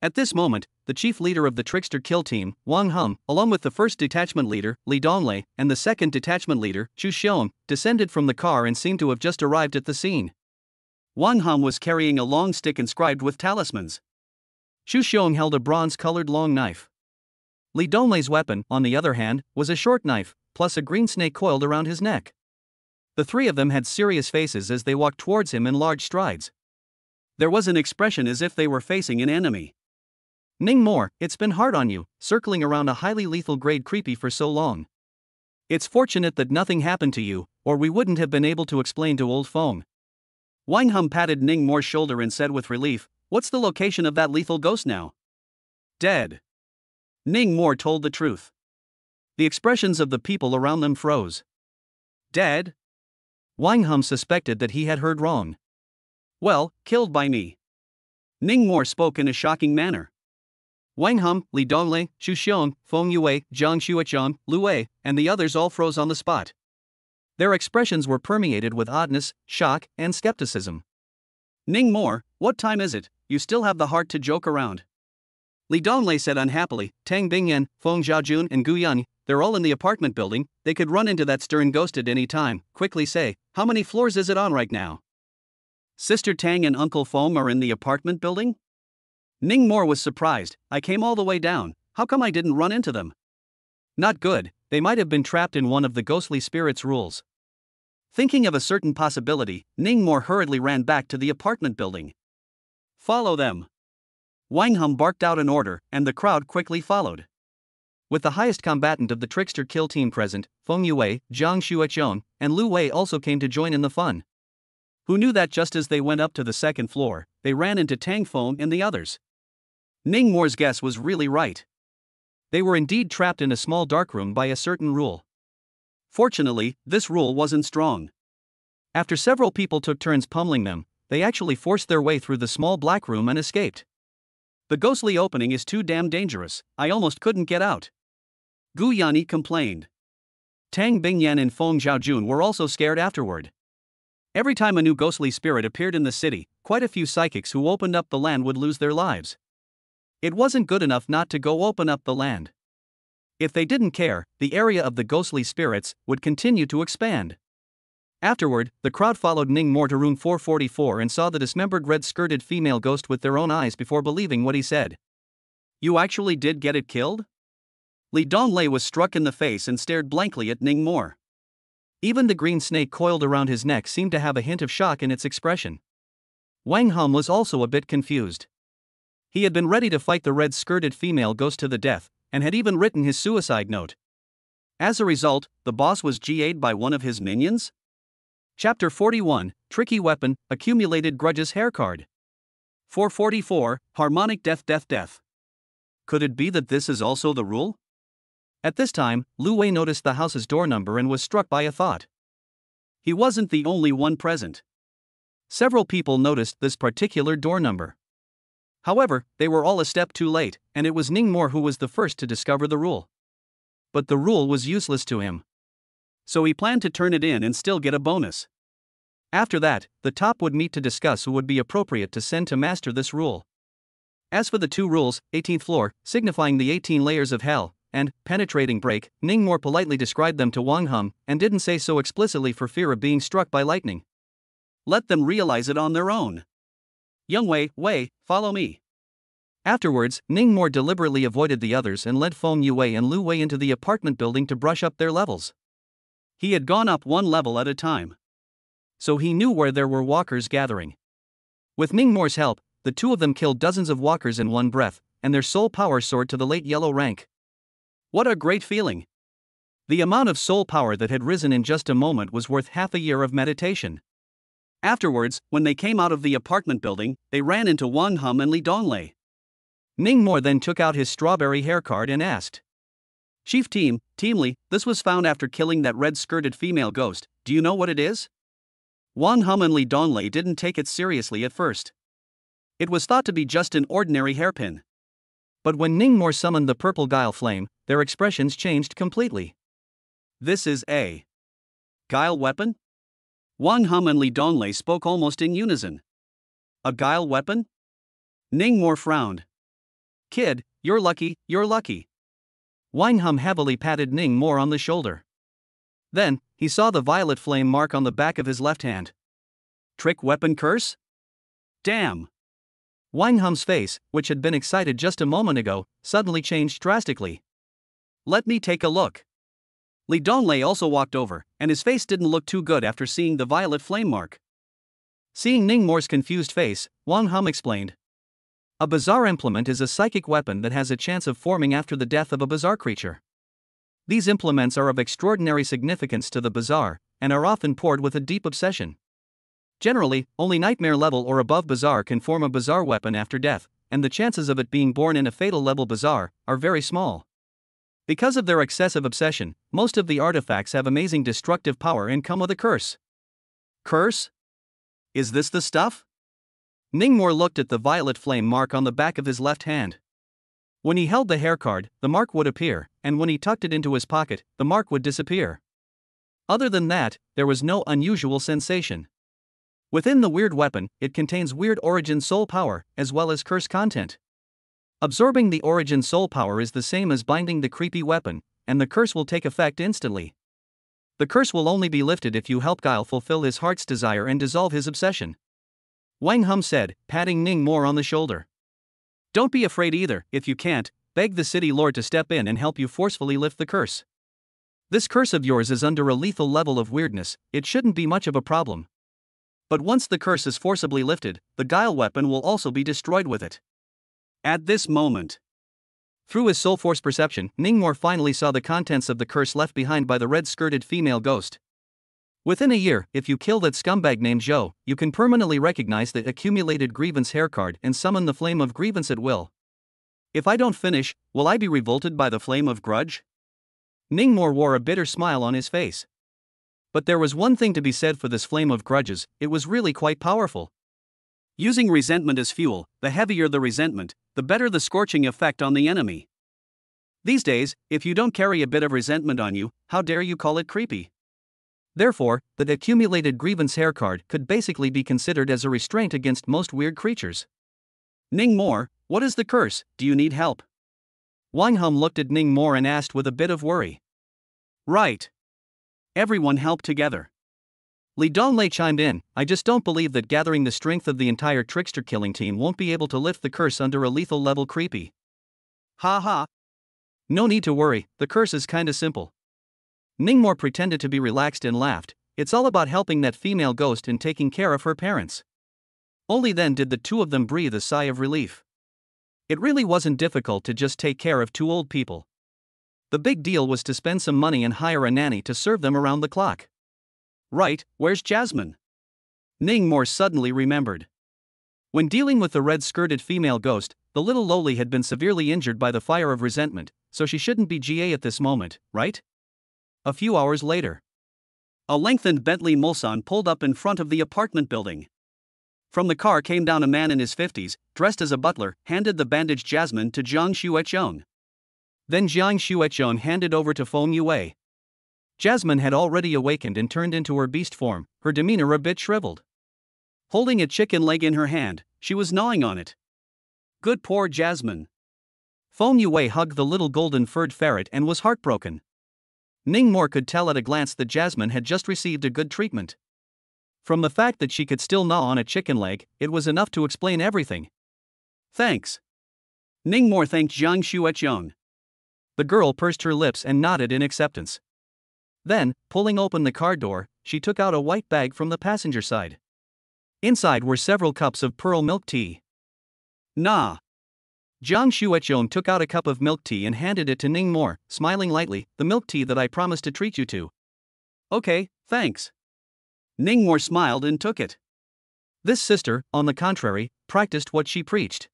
At this moment, the chief leader of the Trickster Kill Team, Wang Hum, along with the first detachment leader, Li Donglei, and the second detachment leader, Chu Xiong, descended from the car and seemed to have just arrived at the scene. Wang Hum was carrying a long stick inscribed with talismans. Chu Xiong held a bronze-colored long knife. Li Donglei's weapon, on the other hand, was a short knife, plus a green snake coiled around his neck. The three of them had serious faces as they walked towards him in large strides. There was an expression as if they were facing an enemy. Ningmore, it's been hard on you, circling around a highly lethal grade creepy for so long. It's fortunate that nothing happened to you, or we wouldn't have been able to explain to old Feng. Wang Hum patted Ningmore's shoulder and said with relief, "What's the location of that lethal ghost now?" "Dead." Ningmore told the truth. The expressions of the people around them froze. "Dead?" Wang Hum suspected that he had heard wrong. "Well, killed by me." Ningmore spoke in a shocking manner. Wang Hum, Li Donglei, Chu Xiong, Feng Yue, Zhang Xuechong, Lu Wei, and the others all froze on the spot. Their expressions were permeated with oddness, shock, and skepticism. "Ningmore, what time is it? You still have the heart to joke around?" Li Donglei said unhappily. "Tang Bingyan, Feng Xiaojun, and Gu Yan, they're all in the apartment building. They could run into that stern ghost at any time. Quickly say, how many floors is it on right now?" "Sister Tang and Uncle Feng are in the apartment building?" Ningmore was surprised. "I came all the way down. How come I didn't run into them?" "Not good. They might have been trapped in one of the ghostly spirit's rules." Thinking of a certain possibility, Ningmore hurriedly ran back to the apartment building. "Follow them." Wang Hum barked out an order, and the crowd quickly followed. With the highest combatant of the Trickster Kill Team present, Feng Yue, Zhang Xuechong, and Lu Wei also came to join in the fun. Who knew that just as they went up to the second floor, they ran into Tang Feng and the others. Ningmore's guess was really right. They were indeed trapped in a small darkroom by a certain rule. Fortunately, this rule wasn't strong. After several people took turns pummeling them, they actually forced their way through the small black room and escaped. "The ghostly opening is too damn dangerous, I almost couldn't get out." Gu Yanni complained. Tang Bingyan and Feng Xiaojun were also scared afterward. Every time a new ghostly spirit appeared in the city, quite a few psychics who opened up the land would lose their lives. It wasn't good enough not to go open up the land. If they didn't care, the area of the ghostly spirits would continue to expand. Afterward, the crowd followed Ningmore to room 444 and saw the dismembered red-skirted female ghost with their own eyes before believing what he said. "You actually did get it killed?" Li Donglei was struck in the face and stared blankly at Ningmore. Even the green snake coiled around his neck seemed to have a hint of shock in its expression. Wang Hum was also a bit confused. He had been ready to fight the red-skirted female ghost to the death, and had even written his suicide note. As a result, the boss was GA'd by one of his minions? Chapter 41, Tricky Weapon, Accumulated Grudges Haircard. 444, Harmonic Death. Could it be that this is also the rule? At this time, Lu Wei noticed the house's door number and was struck by a thought. He wasn't the only one present. Several people noticed this particular door number. However, they were all a step too late, and it was Ningmore who was the first to discover the rule. But the rule was useless to him. So he planned to turn it in and still get a bonus. After that, the top would meet to discuss who would be appropriate to send to master this rule. As for the two rules, 18th floor, signifying the 18 layers of hell, and penetrating break, Ningmore politely described them to Wang Hum, and didn't say so explicitly for fear of being struck by lightning. Let them realize it on their own. "Young Wei, follow me." Afterwards, Ningmore deliberately avoided the others and led Feng Yue and Lu Wei into the apartment building to brush up their levels. He had gone up one level at a time. So he knew where there were walkers gathering. With Ningmore's help, the two of them killed dozens of walkers in one breath, and their soul power soared to the late yellow rank. What a great feeling! The amount of soul power that had risen in just a moment was worth half a year of meditation. Afterwards, when they came out of the apartment building, they ran into Wang Hum and Li Donglei. Ningmore then took out his strawberry hair card and asked. Chief Teamly, this was found after killing that red-skirted female ghost, do you know what it is? Wang Hum and Li Donlei didn't take it seriously at first. It was thought to be just an ordinary hairpin. But when Ningmore summoned the purple guile flame, their expressions changed completely. This is a guile weapon? Wang Hum and Li Donlei spoke almost in unison. A guile weapon? Ningmore frowned. Kid, you're lucky, you're lucky. Wang Hum heavily patted Ningmore on the shoulder. Then, he saw the violet flame mark on the back of his left hand. Trick weapon curse? Damn. Wang Hum's face, which had been excited just a moment ago, suddenly changed drastically. Let me take a look. Li Donlei also walked over, and his face didn't look too good after seeing the violet flame mark. Seeing Ningmore's confused face, Wang Hum explained. A bizarre implement is a psychic weapon that has a chance of forming after the death of a bizarre creature. These implements are of extraordinary significance to the bizarre, and are often poured with a deep obsession. Generally, only nightmare level or above bizarre can form a bizarre weapon after death, and the chances of it being born in a fatal level bizarre are very small. Because of their excessive obsession, most of the artifacts have amazing destructive power and come with a curse. Curse? Is this the stuff? Ningmore looked at the violet flame mark on the back of his left hand. When he held the hair card, the mark would appear, and when he tucked it into his pocket, the mark would disappear. Other than that, there was no unusual sensation. Within the weird weapon, it contains weird origin soul power, as well as curse content. Absorbing the origin soul power is the same as binding the creepy weapon, and the curse will take effect instantly. The curse will only be lifted if you help Guile fulfill his heart's desire and dissolve his obsession. Wang Hum said, patting Ningmore on the shoulder. Don't be afraid either. If you can't, beg the city lord to step in and help you forcefully lift the curse. This curse of yours is under a lethal level of weirdness, it shouldn't be much of a problem. But once the curse is forcibly lifted, the Guile weapon will also be destroyed with it. At this moment, through his soul force perception, Ningmore finally saw the contents of the curse left behind by the red-skirted female ghost. Within a year, if you kill that scumbag named Zhou, you can permanently recognize the accumulated grievance hair card and summon the flame of grievance at will. If I don't finish, will I be revolted by the flame of grudge? Ningmore wore a bitter smile on his face. But there was one thing to be said for this flame of grudges, it was really quite powerful. Using resentment as fuel, the heavier the resentment, the better the scorching effect on the enemy. These days, if you don't carry a bit of resentment on you, how dare you call it creepy? Therefore, the accumulated grievance hair card could basically be considered as a restraint against most weird creatures. Ningmore, what is the curse? Do you need help? Wang Hum looked at Ningmore and asked with a bit of worry. Right. Everyone help together. Li Donlei chimed in, I just don't believe that gathering the strength of the entire trickster killing team won't be able to lift the curse under a lethal level creepy. Ha ha. No need to worry, the curse is kinda simple. Ningmore pretended to be relaxed and laughed, it's all about helping that female ghost and taking care of her parents. Only then did the two of them breathe a sigh of relief. It really wasn't difficult to just take care of two old people. The big deal was to spend some money and hire a nanny to serve them around the clock. Right, where's Jasmine? Ningmore suddenly remembered. When dealing with the red-skirted female ghost, the little lowly had been severely injured by the fire of resentment, so she shouldn't be GA at this moment, right? A few hours later, a lengthened Bentley Mulsanne pulled up in front of the apartment building. From the car came down a man in his 50s, dressed as a butler, handed the bandaged Jasmine to Jiang Xuechong. Then Jiang Xuechong handed over to Feng Yue. Jasmine had already awakened and turned into her beast form, her demeanor a bit shriveled. Holding a chicken leg in her hand, she was gnawing on it. Good poor Jasmine. Feng Yue hugged the little golden-furred ferret and was heartbroken. Ningmore could tell at a glance that Jasmine had just received a good treatment. From the fact that she could still gnaw on a chicken leg, it was enough to explain everything. Thanks. Ningmore thanked Jiang Xuechong. The girl pursed her lips and nodded in acceptance. Then, pulling open the car door, she took out a white bag from the passenger side. Inside were several cups of pearl milk tea. Nah. Jiang Xuechong took out a cup of milk tea and handed it to Ningmore, smiling lightly, the milk tea that I promised to treat you to. Okay, thanks. Ningmore smiled and took it. This sister, on the contrary, practiced what she preached.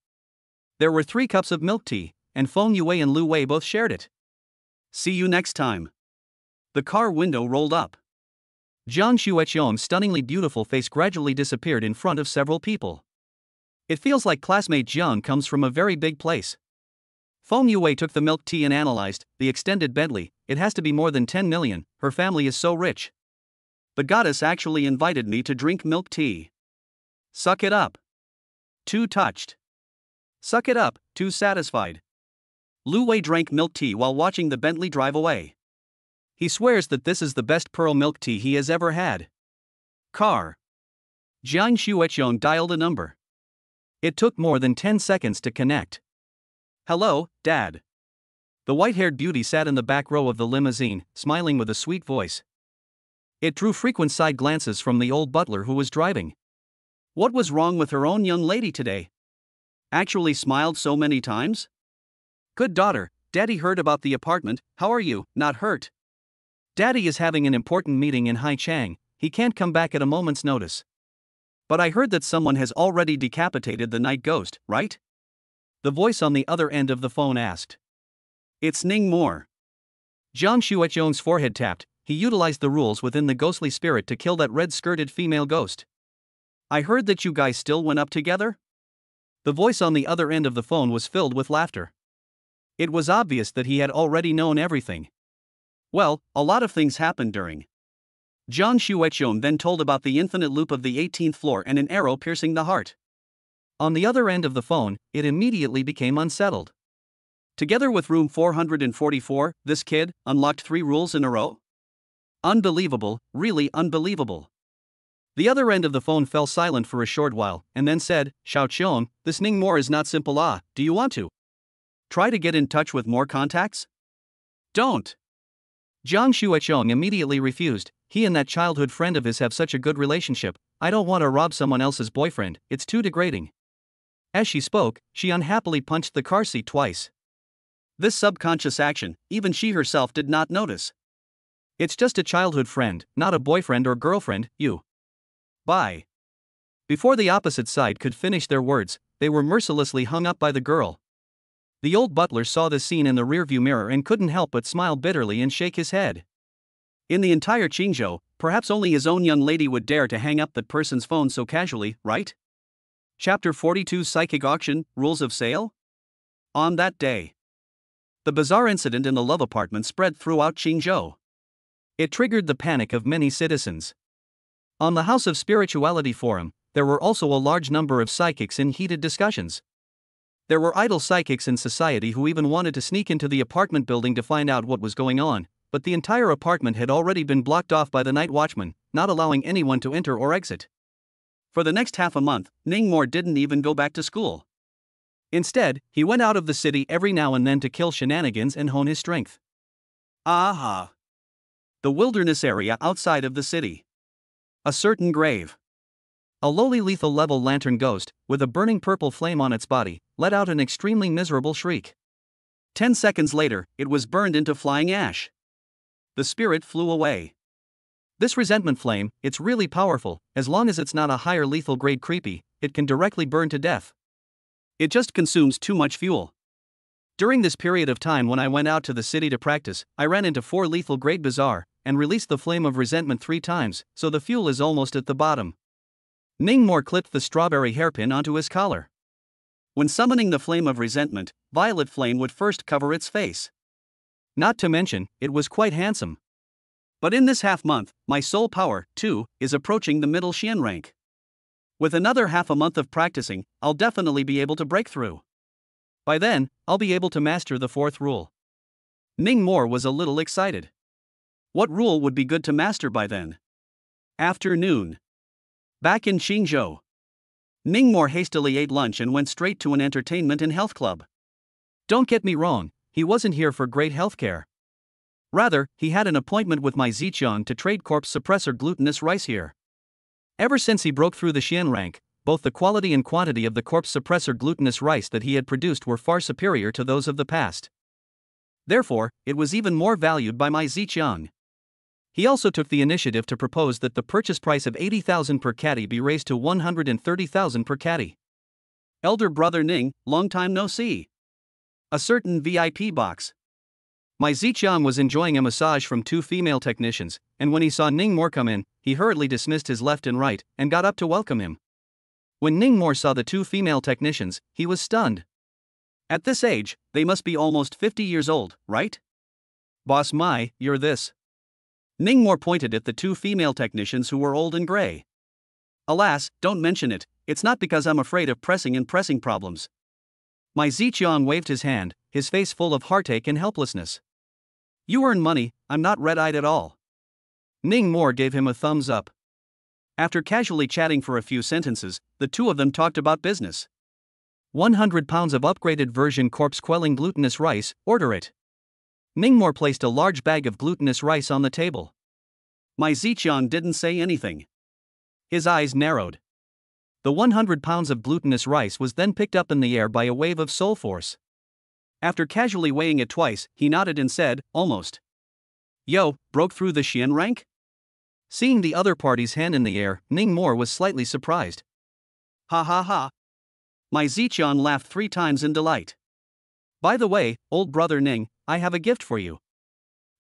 There were 3 cups of milk tea, and Feng Yue and Lu Wei both shared it. See you next time. The car window rolled up. Jiang Xueqiong's stunningly beautiful face gradually disappeared in front of several people. It feels like classmate Jiang comes from a very big place. Feng Yue took the milk tea and analyzed the extended Bentley. It has to be more than 10 million, her family is so rich. The goddess actually invited me to drink milk tea. Suck it up. Too touched. Suck it up, too satisfied. Lu Wei drank milk tea while watching the Bentley drive away. He swears that this is the best pearl milk tea he has ever had. Car. Jiang Xueqiong dialed a number. It took more than 10 seconds to connect. Hello, Dad. The white-haired beauty sat in the back row of the limousine, smiling with a sweet voice. It drew frequent side glances from the old butler who was driving. What was wrong with her own young lady today? Actually smiled so many times? Good daughter, Daddy heard about the apartment. How are you? Not hurt? Daddy is having an important meeting in Haichang. He can't come back at a moment's notice. But I heard that someone has already decapitated the night ghost, right? The voice on the other end of the phone asked. It's Ning Mo. Jiang Xueqiong's forehead tapped. He utilized the rules within the ghostly spirit to kill that red-skirted female ghost. I heard that you guys still went up together? The voice on the other end of the phone was filled with laughter. It was obvious that he had already known everything. Well, a lot of things happened during. Jiang Xueqiong then told about the infinite loop of the 18th floor and an arrow piercing the heart. On the other end of the phone, it immediately became unsettled. Together with room 444, this kid unlocked 3 rules in a row? Unbelievable, really unbelievable. The other end of the phone fell silent for a short while, and then said, Xiaoqiong, this Ning Mo is not simple. Do you want to try to get in touch with more contacts? Don't. Jiang Xueqiong immediately refused. He and that childhood friend of his have such a good relationship. I don't want to rob someone else's boyfriend, it's too degrading. As she spoke, she unhappily punched the car seat twice. This subconscious action, even she herself did not notice. It's just a childhood friend, not a boyfriend or girlfriend, you. Bye. Before the opposite side could finish their words, they were mercilessly hung up by the girl. The old butler saw the scene in the rearview mirror and couldn't help but smile bitterly and shake his head. In the entire Qingzhou, perhaps only his own young lady would dare to hang up that person's phone so casually, right? Chapter 42 Psychic Auction, Rules of Sale? On that day, the bizarre incident in the love apartment spread throughout Qingzhou. It triggered the panic of many citizens. On the House of Spirituality forum, there were also a large number of psychics in heated discussions. There were idle psychics in society who even wanted to sneak into the apartment building to find out what was going on, but the entire apartment had already been blocked off by the night watchman, not allowing anyone to enter or exit. For the next half a month, Ning Mo didn't even go back to school. Instead, he went out of the city every now and then to kill shenanigans and hone his strength. Aha! The wilderness area outside of the city. A certain grave. A lowly lethal level lantern ghost, with a burning purple flame on its body, let out an extremely miserable shriek. 10 seconds later, it was burned into flying ash. The spirit flew away. This resentment flame, it's really powerful. As long as it's not a higher lethal grade creepy, it can directly burn to death. It just consumes too much fuel. During this period of time when I went out to the city to practice, I ran into 4 lethal grade bizarre, and released the flame of resentment 3 times, so the fuel is almost at the bottom. Ning Mo clipped the strawberry hairpin onto his collar. When summoning the flame of resentment, violet flame would first cover its face. Not to mention, it was quite handsome. But in this half month, my soul power, too, is approaching the middle Xian rank. With another half a month of practicing, I'll definitely be able to break through. By then, I'll be able to master the 4th rule. Ning Mo was a little excited. What rule would be good to master by then? Afternoon. Back in Qingzhou. Ning Mo hastily ate lunch and went straight to an entertainment and health club. Don't get me wrong, he wasn't here for great healthcare. Rather, he had an appointment with my Ziqiang to trade corpse suppressor glutinous rice here. Ever since he broke through the Xian rank, both the quality and quantity of the corpse suppressor glutinous rice that he had produced were far superior to those of the past. Therefore, it was even more valued by my Ziqiang. He also took the initiative to propose that the purchase price of 80,000 per caddy be raised to 130,000 per caddy. Elder brother Ning, long time no see. A certain VIP box. My Ziqiang was enjoying a massage from two female technicians, and when he saw Ning Mo come in, he hurriedly dismissed his left and right, and got up to welcome him. When Ning Mo saw the two female technicians, he was stunned. At this age, they must be almost 50 years old, right? Boss Mai, you're this. Ning Mo pointed at the two female technicians who were old and gray. Alas, don't mention it, it's not because I'm afraid of pressing problems. My Ziqiang waved his hand, his face full of heartache and helplessness. You earn money, I'm not red-eyed at all. Ning Mo gave him a thumbs up. After casually chatting for a few sentences, the two of them talked about business. 100 pounds of upgraded version corpse-quelling glutinous rice, order it. Ning Mo placed a large bag of glutinous rice on the table. My Ziqiang didn't say anything. His eyes narrowed. The 100 pounds of glutinous rice was then picked up in the air by a wave of soul force. After casually weighing it twice, he nodded and said, almost. Yo, broke through the Xian rank? Seeing the other party's hand in the air, Ning Mo was slightly surprised. Ha ha ha. My Ziqiang laughed 3 times in delight. By the way, old brother Ning, I have a gift for you.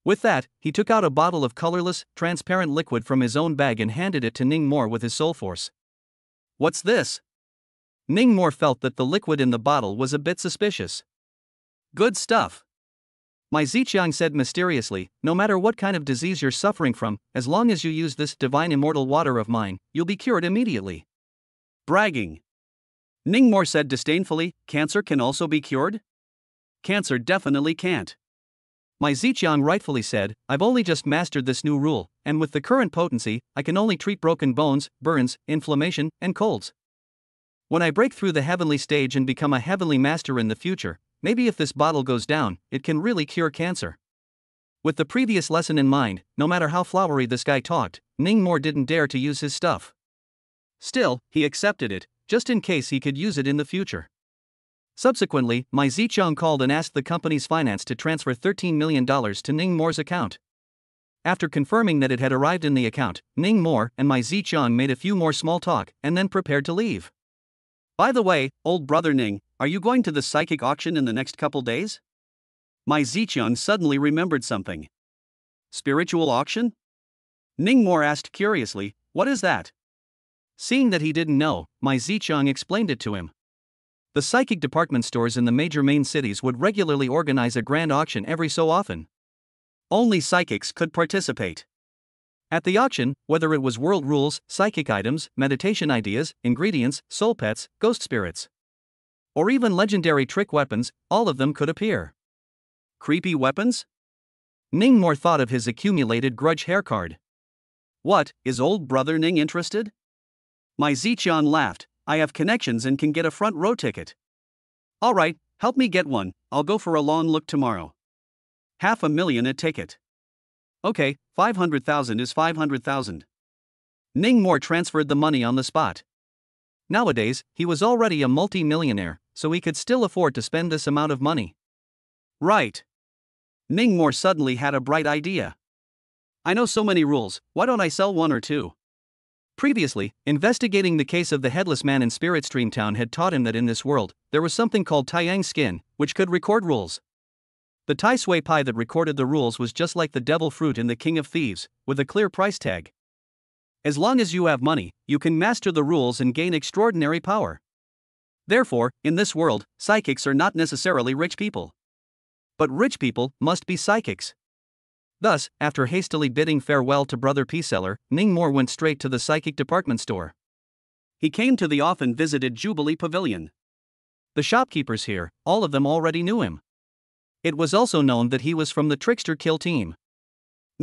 With that, he took out a bottle of colorless, transparent liquid from his own bag and handed it to Ning Mo with his soul force. What's this? Ning Mo felt that the liquid in the bottle was a bit suspicious. Good stuff. My Ziqiang said mysteriously, no matter what kind of disease you're suffering from, as long as you use this divine immortal water of mine, you'll be cured immediately. Bragging. Ning Mo said disdainfully, cancer can also be cured? Cancer definitely can't. My Ziqiang rightfully said, I've only just mastered this new rule, and with the current potency, I can only treat broken bones, burns, inflammation, and colds. When I break through the heavenly stage and become a heavenly master in the future, maybe if this bottle goes down, it can really cure cancer. With the previous lesson in mind, no matter how flowery this guy talked, Ning Mo didn't dare to use his stuff. Still, he accepted it, just in case he could use it in the future. Subsequently, my Ziqiang called and asked the company's finance to transfer $13 million to Ning Mo's account. After confirming that it had arrived in the account, Ning Mo and my Ziqiang made a few more small talk and then prepared to leave. By the way, old brother Ning, are you going to the psychic auction in the next couple days? My Ziqiang suddenly remembered something. Spiritual auction? Ning Mo asked curiously, what is that? Seeing that he didn't know, my Ziqiang explained it to him. The psychic department stores in the major main cities would regularly organize a grand auction every so often. Only psychics could participate. At the auction, whether it was world rules, psychic items, meditation ideas, ingredients, soul pets, ghost spirits, or even legendary trick weapons, all of them could appear. Creepy weapons? Ning Mo thought of his accumulated grudge hair card. What, is old brother Ning interested? My Ziqiang laughed, I have connections and can get a front row ticket. Alright, help me get one, I'll go for a long look tomorrow. $500,000 a ticket. Okay, 500,000 is 500,000. Ning Mo transferred the money on the spot. Nowadays, he was already a multi-millionaire, so he could still afford to spend this amount of money. Right. Ning Mo suddenly had a bright idea. I know so many rules, why don't I sell 1 or 2? Previously, investigating the case of the headless man in Spirit Stream Town had taught him that in this world, there was something called Taiyang Skin, which could record rules. The Tai Sui Pai that recorded the rules was just like the devil fruit in the King of Thieves, with a clear price tag. As long as you have money, you can master the rules and gain extraordinary power. Therefore, in this world, psychics are not necessarily rich people. But rich people must be psychics. Thus, after hastily bidding farewell to Brother Peaceseller, Ning Mo went straight to the psychic department store. He came to the often visited Jubilee Pavilion. The shopkeepers here, all of them already knew him. It was also known that he was from the Trickster Kill team.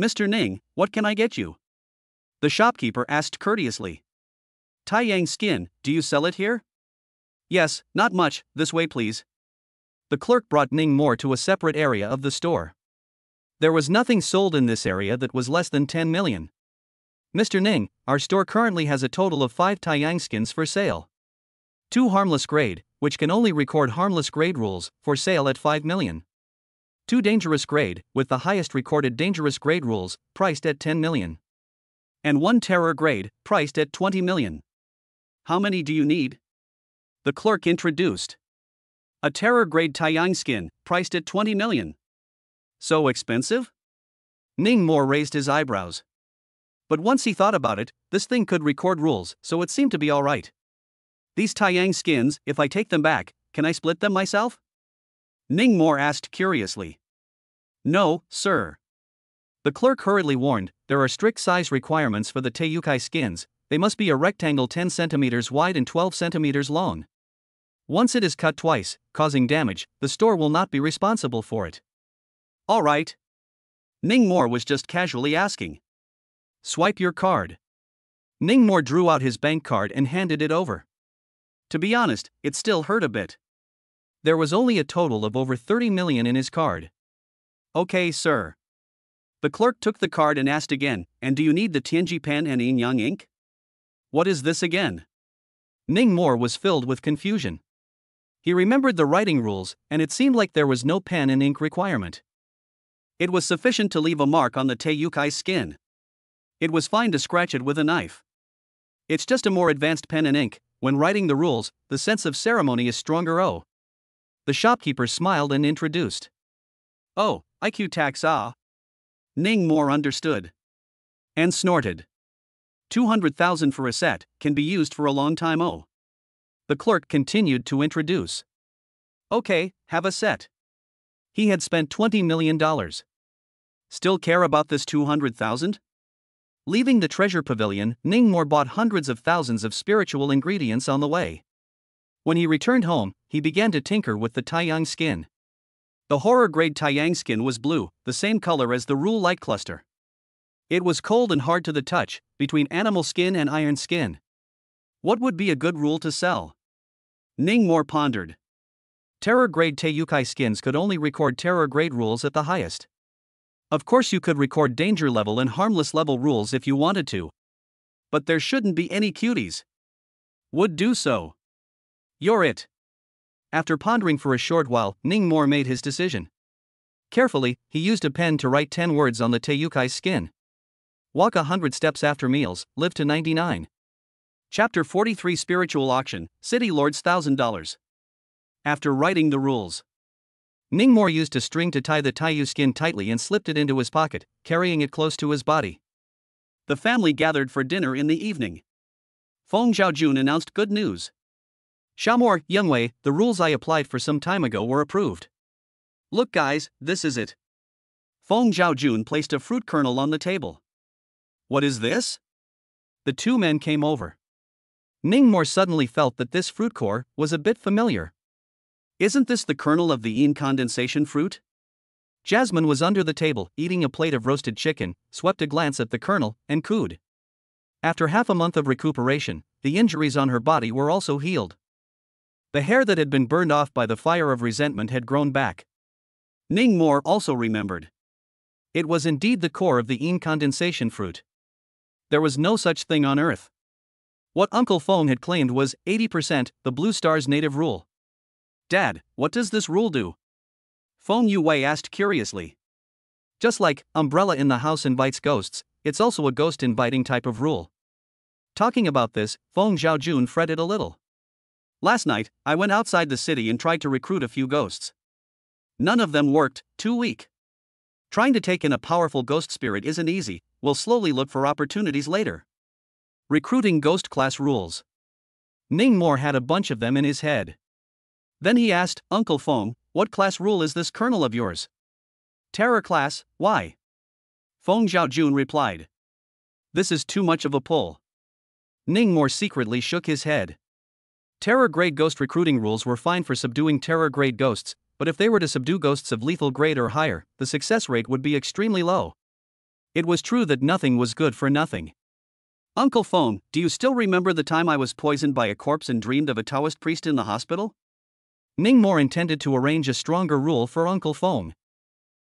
Mr. Ning, what can I get you? The shopkeeper asked courteously. Taiyang Skin, do you sell it here? Yes, not much, this way please. The clerk brought Ning Mo to a separate area of the store. There was nothing sold in this area that was less than 10 million. Mr. Ning, our store currently has a total of 5 Taiyang skins for sale. 2 harmless grade, which can only record harmless grade rules, for sale at 5 million. 2 dangerous grade, with the highest recorded dangerous grade rules, priced at 10 million. And 1 terror grade, priced at 20 million. How many do you need? The clerk introduced. A terror-grade Taiyang skin, priced at 20 million. So expensive? Ning Mo raised his eyebrows. But once he thought about it, this thing could record rules, so it seemed to be alright. These Taiyang skins, if I take them back, can I split them myself? Ning Mo asked curiously. No, sir. The clerk hurriedly warned, there are strict size requirements for the Teiyukai skins, they must be a rectangle 10 centimeters wide and 12 centimeters long. Once it is cut twice, causing damage, the store will not be responsible for it. Alright. Ning Mo was just casually asking. Swipe your card. Ning Mo drew out his bank card and handed it over. To be honest, it still hurt a bit. There was only a total of over 30 million in his card. Okay, sir. The clerk took the card and asked again, and do you need the Tianji pen and Yin Yang ink? What is this again? Ning Mo was filled with confusion. He remembered the writing rules, and it seemed like there was no pen and ink requirement. It was sufficient to leave a mark on the Teiyukai skin. It was fine to scratch it with a knife. It's just a more advanced pen and ink. When writing the rules, the sense of ceremony is stronger. Oh. The shopkeeper smiled and introduced. Oh, IQ tax ah. Ning Mo understood. And snorted. 200,000 for a set, can be used for a long time. Oh. The clerk continued to introduce. Okay, have a set. He had spent $20 million. Still care about this 200,000? Leaving the treasure pavilion, Ning Mo bought hundreds of thousands of spiritual ingredients on the way. When he returned home, he began to tinker with the Taiyang skin. The horror-grade Taiyang skin was blue, the same color as the Rule light cluster. It was cold and hard to the touch, between animal skin and iron skin. What would be a good rule to sell? Ning Mo pondered. Terror-grade Teiyukai skins could only record terror-grade rules at the highest. Of course you could record danger level and harmless level rules if you wanted to. But there shouldn't be any cuties. Would do so. You're it. After pondering for a short while, Ning Mo made his decision. Carefully, he used a pen to write 10 words on the Teiyukai skin. Walk 100 steps after meals, live to 99. Chapter 43 Spiritual Auction, City Lords $1,000. After writing the rules, Ning Mo used a string to tie the Taiyu skin tightly and slipped it into his pocket, carrying it close to his body. The family gathered for dinner in the evening. Feng Zhaojun announced good news. Xiaomor, Youngwei, the rules I applied for some time ago were approved. Look guys, this is it. Feng Zhaojun placed a fruit kernel on the table. What is this? The two men came over. Ning Mo suddenly felt that this fruit core was a bit familiar. Isn't this the kernel of the incondensation fruit? Jasmine was under the table, eating a plate of roasted chicken, swept a glance at the kernel, and cooed. After half a month of recuperation, the injuries on her body were also healed. The hair that had been burned off by the fire of resentment had grown back. Ning Mo also remembered. It was indeed the core of the incondensation fruit. There was no such thing on Earth. What Uncle Feng had claimed was 80% the Blue Star's native rule. Dad, what does this rule do? Feng Yuwei asked curiously. Just like umbrella in the house invites ghosts, it's also a ghost inviting type of rule. Talking about this, Feng Zhaojun fretted a little. Last night, I went outside the city and tried to recruit a few ghosts. None of them worked, too weak. Trying to take in a powerful ghost spirit isn't easy, we'll slowly look for opportunities later. Recruiting ghost class rules. Ning Mo had a bunch of them in his head. Then he asked, Uncle Feng, what class rule is this kernel of yours? Terror class, why? Feng Zhaojun replied. This is too much of a pull. Ning Mo secretly shook his head. Terror-grade ghost recruiting rules were fine for subduing terror-grade ghosts, but if they were to subdue ghosts of lethal grade or higher, the success rate would be extremely low. It was true that nothing was good for nothing. Uncle Feng, do you still remember the time I was poisoned by a corpse and dreamed of a Taoist priest in the hospital? Ning Mo intended to arrange a stronger rule for Uncle Feng.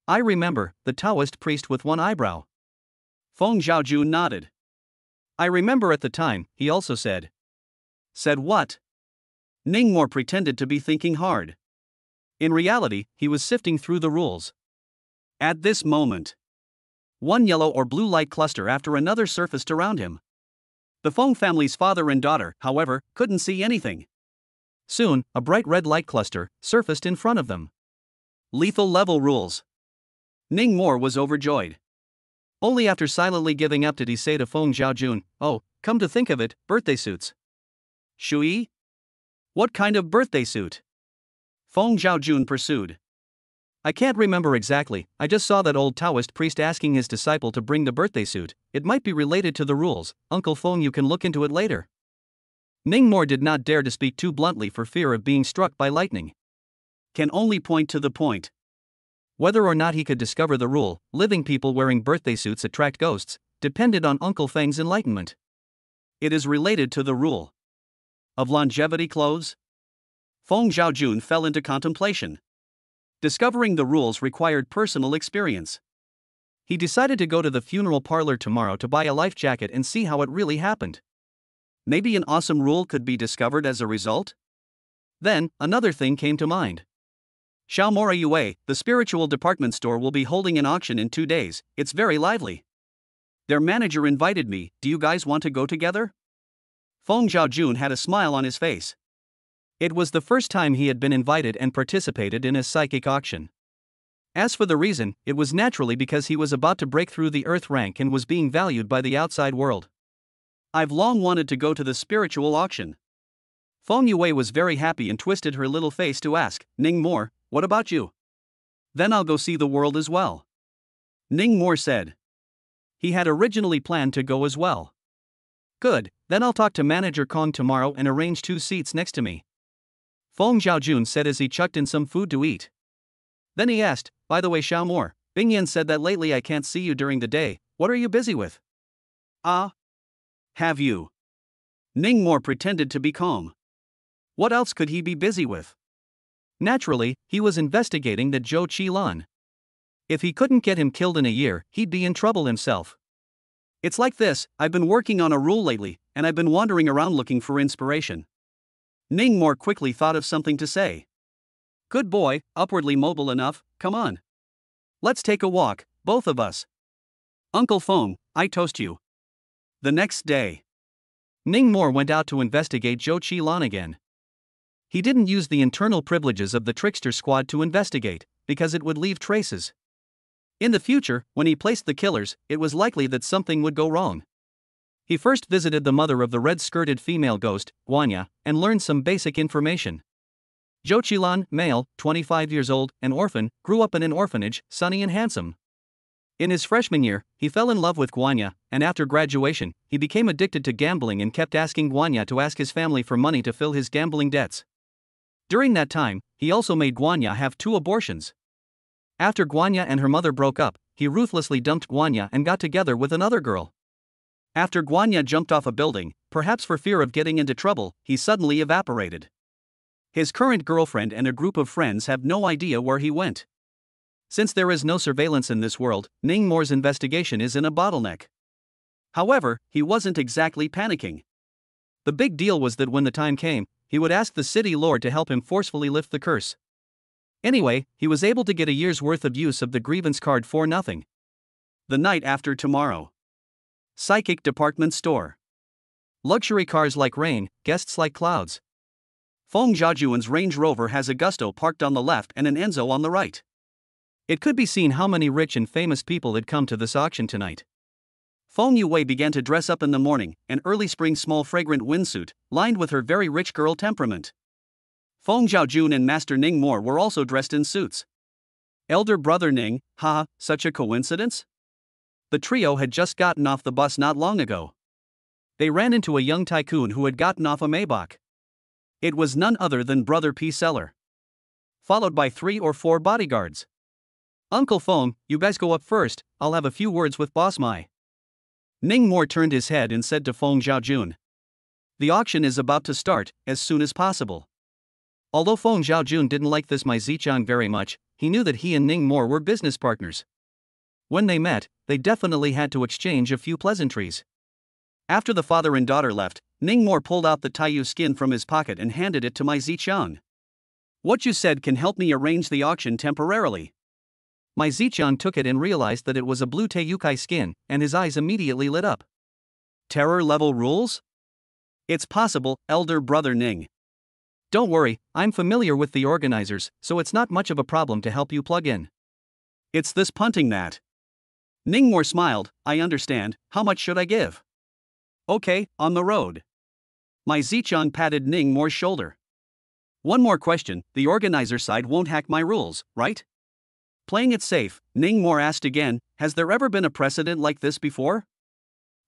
I remember, the Taoist priest with one eyebrow. Feng Zhaojun nodded. I remember at the time, he also said. Said what? Ning Mo pretended to be thinking hard. In reality, he was sifting through the rules. At this moment, one yellow or blue light cluster after another surfaced around him. The Feng family's father and daughter, however, couldn't see anything. Soon, a bright red light cluster surfaced in front of them. Lethal level rules. Ning Mor was overjoyed. Only after silently giving up did he say to Feng Zhaojun, "Oh, come to think of it, birthday suits." "Shui? What kind of birthday suit?" Feng Zhaojun pursued. "I can't remember exactly, I just saw that old Taoist priest asking his disciple to bring the birthday suit. It might be related to the rules, Uncle Feng, you can look into it later." Ning Mor did not dare to speak too bluntly for fear of being struck by lightning. Can only point to the point. Whether or not he could discover the rule, living people wearing birthday suits attract ghosts, depended on Uncle Feng's enlightenment. It is related to the rule of longevity clothes. Feng Zhaojun fell into contemplation. Discovering the rules required personal experience. He decided to go to the funeral parlor tomorrow to buy a life jacket and see how it really happened. Maybe an awesome rule could be discovered as a result? Then, another thing came to mind. Xiaomora Yue, the spiritual department store, will be holding an auction in 2 days. It's very lively. Their manager invited me. Do you guys want to go together? Feng Zhaojun had a smile on his face. It was the first time he had been invited and participated in a psychic auction. As for the reason, it was naturally because he was about to break through the earth rank and was being valued by the outside world. I've long wanted to go to the spiritual auction. Feng Yue was very happy and twisted her little face to ask, Ning Mor, what about you? Then I'll go see the world as well. Ning Mor said. He had originally planned to go as well. Good, then I'll talk to Manager Kong tomorrow and arrange 2 seats next to me. Feng Zhaojun said as he chucked in some food to eat. Then he asked, by the way, Xiaomor, Bingyan said that lately I can't see you during the day. What are you busy with? Ah? Have you? Ning Mor pretended to be calm. What else could he be busy with? Naturally, he was investigating the Zhou Qilan. If he couldn't get him killed in a year, he'd be in trouble himself. It's like this, I've been working on a rule lately, and I've been wandering around looking for inspiration. Ning Mor quickly thought of something to say. Good boy, upwardly mobile enough, come on. Let's take a walk, both of us. Uncle Feng, I toast you. The next day, Ning Mor went out to investigate Zhou Qilan again. He didn't use the internal privileges of the trickster squad to investigate, because it would leave traces. In the future, when he placed the killers, it was likely that something would go wrong. He first visited the mother of the red-skirted female ghost, Guanya, and learned some basic information. Zhou Qilan, male, 25 years old, an orphan, grew up in an orphanage, sunny and handsome. In his freshman year, he fell in love with Guanya, and after graduation, he became addicted to gambling and kept asking Guanya to ask his family for money to fill his gambling debts. During that time, he also made Guanya have 2 abortions. After Guanya and her mother broke up, he ruthlessly dumped Guanya and got together with another girl. After Guanya jumped off a building, perhaps for fear of getting into trouble, he suddenly evaporated. His current girlfriend and a group of friends have no idea where he went. Since there is no surveillance in this world, Ning Mor's investigation is in a bottleneck. However, he wasn't exactly panicking. The big deal was that when the time came, he would ask the city lord to help him forcefully lift the curse. Anyway, he was able to get a year's worth of use of the grievance card for nothing. The night after tomorrow. Psychic department store. Luxury cars like rain, guests like clouds. Feng Zhaojun's Range Rover has a Gusto parked on the left and an Enzo on the right. It could be seen how many rich and famous people had come to this auction tonight. Feng Yue began to dress up in the morning, an early spring small fragrant windsuit, lined with her very rich girl temperament. Feng Zhaojun and Master Ning Mor were also dressed in suits. Elder brother Ning, haha, such a coincidence? The trio had just gotten off the bus not long ago. They ran into a young tycoon who had gotten off a Maybach. It was none other than Brother P. Seller. Followed by 3 or 4 bodyguards. Uncle Feng, you guys go up first, I'll have a few words with Boss Mai. Ning Mor turned his head and said to Feng Zhaojun. The auction is about to start, as soon as possible. Although Feng Zhaojun didn't like this Mai Zichang very much, he knew that he and Ning Mor were business partners. When they met, they definitely had to exchange a few pleasantries. After the father and daughter left, Ning Mor pulled out the Taiyu skin from his pocket and handed it to Mai Zichang. What you said can help me arrange the auction temporarily. Mai Zichang took it and realized that it was a blue Teiyukai skin, and his eyes immediately lit up. Terror level rules? It's possible, elder brother Ning. Don't worry, I'm familiar with the organizers, so it's not much of a problem to help you plug in. It's this punting that. Ningmore smiled. I understand, how much should I give? Okay, on the road. My Zichang patted Ningmore's shoulder. One more question, the organizer side won't hack my rules, right? Playing it safe, Ningmore asked again, has there ever been a precedent like this before?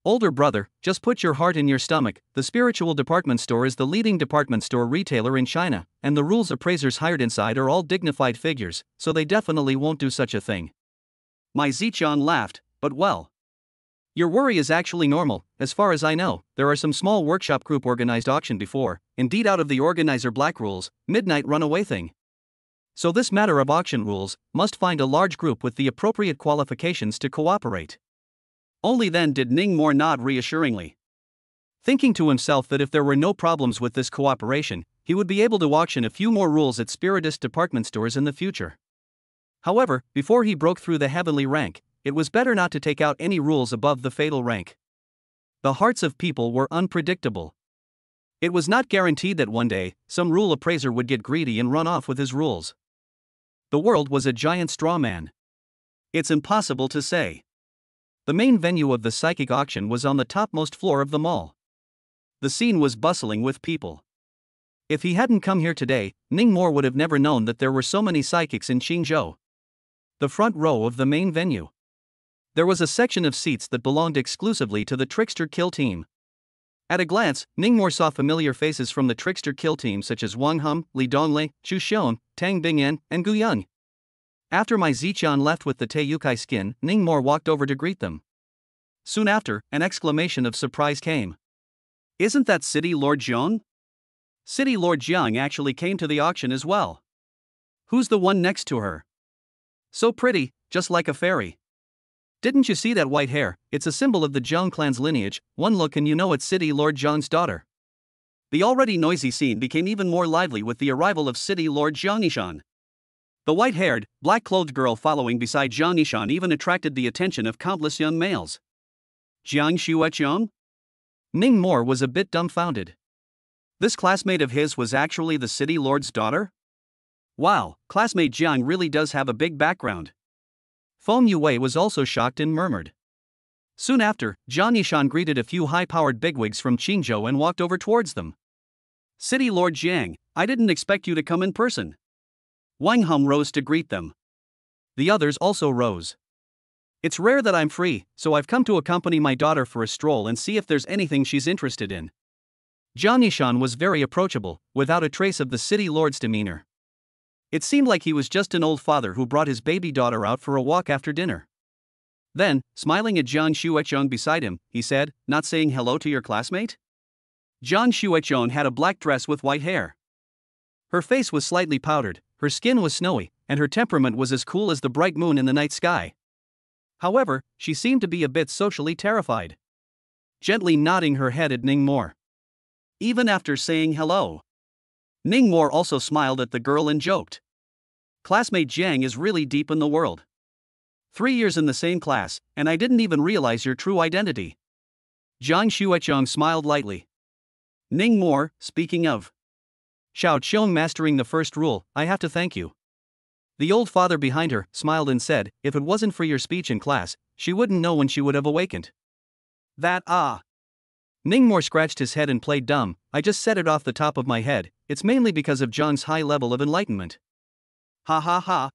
Older brother, just put your heart in your stomach. The spiritual department store is the leading department store retailer in China, and the rules appraisers hired inside are all dignified figures, so they definitely won't do such a thing. My Zichang laughed, but well. Your worry is actually normal. As far as I know, there are some small workshop group organized auction before, indeed out of the organizer black rules, midnight runaway thing. So this matter of auction rules must find a large group with the appropriate qualifications to cooperate. Only then did Ningmore nod reassuringly. Thinking to himself that if there were no problems with this cooperation, he would be able to auction a few more rules at Spiritist department stores in the future. However, before he broke through the heavenly rank, it was better not to take out any rules above the fatal rank. The hearts of people were unpredictable. It was not guaranteed that one day, some rule appraiser would get greedy and run off with his rules. The world was a giant straw man. It's impossible to say. The main venue of the psychic auction was on the topmost floor of the mall. The scene was bustling with people. If he hadn't come here today, Ningmore would have never known that there were so many psychics in Qingzhou. The front row of the main venue. There was a section of seats that belonged exclusively to the Trickster Kill team. At a glance, Ningmore saw familiar faces from the Trickster Kill team such as Wang Hum, Li Donglei, Chu Xion, Tang Bingyan, and Gu Yung. After my Zichang left with the Teiyukai skin, Ningmore walked over to greet them. Soon after, an exclamation of surprise came. Isn't that City Lord Jiang? City Lord Jiang actually came to the auction as well. Who's the one next to her? So pretty, just like a fairy. Didn't you see that white hair? It's a symbol of the Jiang clan's lineage. One look and you know it's City Lord Jiang's daughter. The already noisy scene became even more lively with the arrival of City Lord Jiang Yishan. The white-haired, black-clothed girl following beside Jiang Yishan even attracted the attention of countless young males. Jiang Xueqiang? Ningmore was a bit dumbfounded. This classmate of his was actually the City Lord's daughter? Wow, classmate Jiang really does have a big background. Feng Yue was also shocked and murmured. Soon after, Jiang Yishan greeted a few high-powered bigwigs from Qingzhou and walked over towards them. City Lord Jiang, I didn't expect you to come in person. Wang Hum rose to greet them. The others also rose. It's rare that I'm free, so I've come to accompany my daughter for a stroll and see if there's anything she's interested in. Jiang Yishan was very approachable, without a trace of the City Lord's demeanor. It seemed like he was just an old father who brought his baby daughter out for a walk after dinner. Then, smiling at Jiang Xueqiang beside him, he said, not saying hello to your classmate? Jiang Xueqiang had a black dress with white hair. Her face was slightly powdered, her skin was snowy, and her temperament was as cool as the bright moon in the night sky. However, she seemed to be a bit socially terrified. Gently nodding her head at Ningmore. Even after saying hello. Ningmore also smiled at the girl and joked. Classmate Jiang is really deep in the world. 3 years in the same class, and I didn't even realize your true identity. Jiang Xueqiang smiled lightly. Ningmore, speaking of Xiao Qiong mastering the first rule, I have to thank you. The old father behind her smiled and said, if it wasn't for your speech in class, she wouldn't know when she would have awakened. Ningmore scratched his head and played dumb. I just said it off the top of my head, it's mainly because of Jiang's high level of enlightenment. Ha ha ha.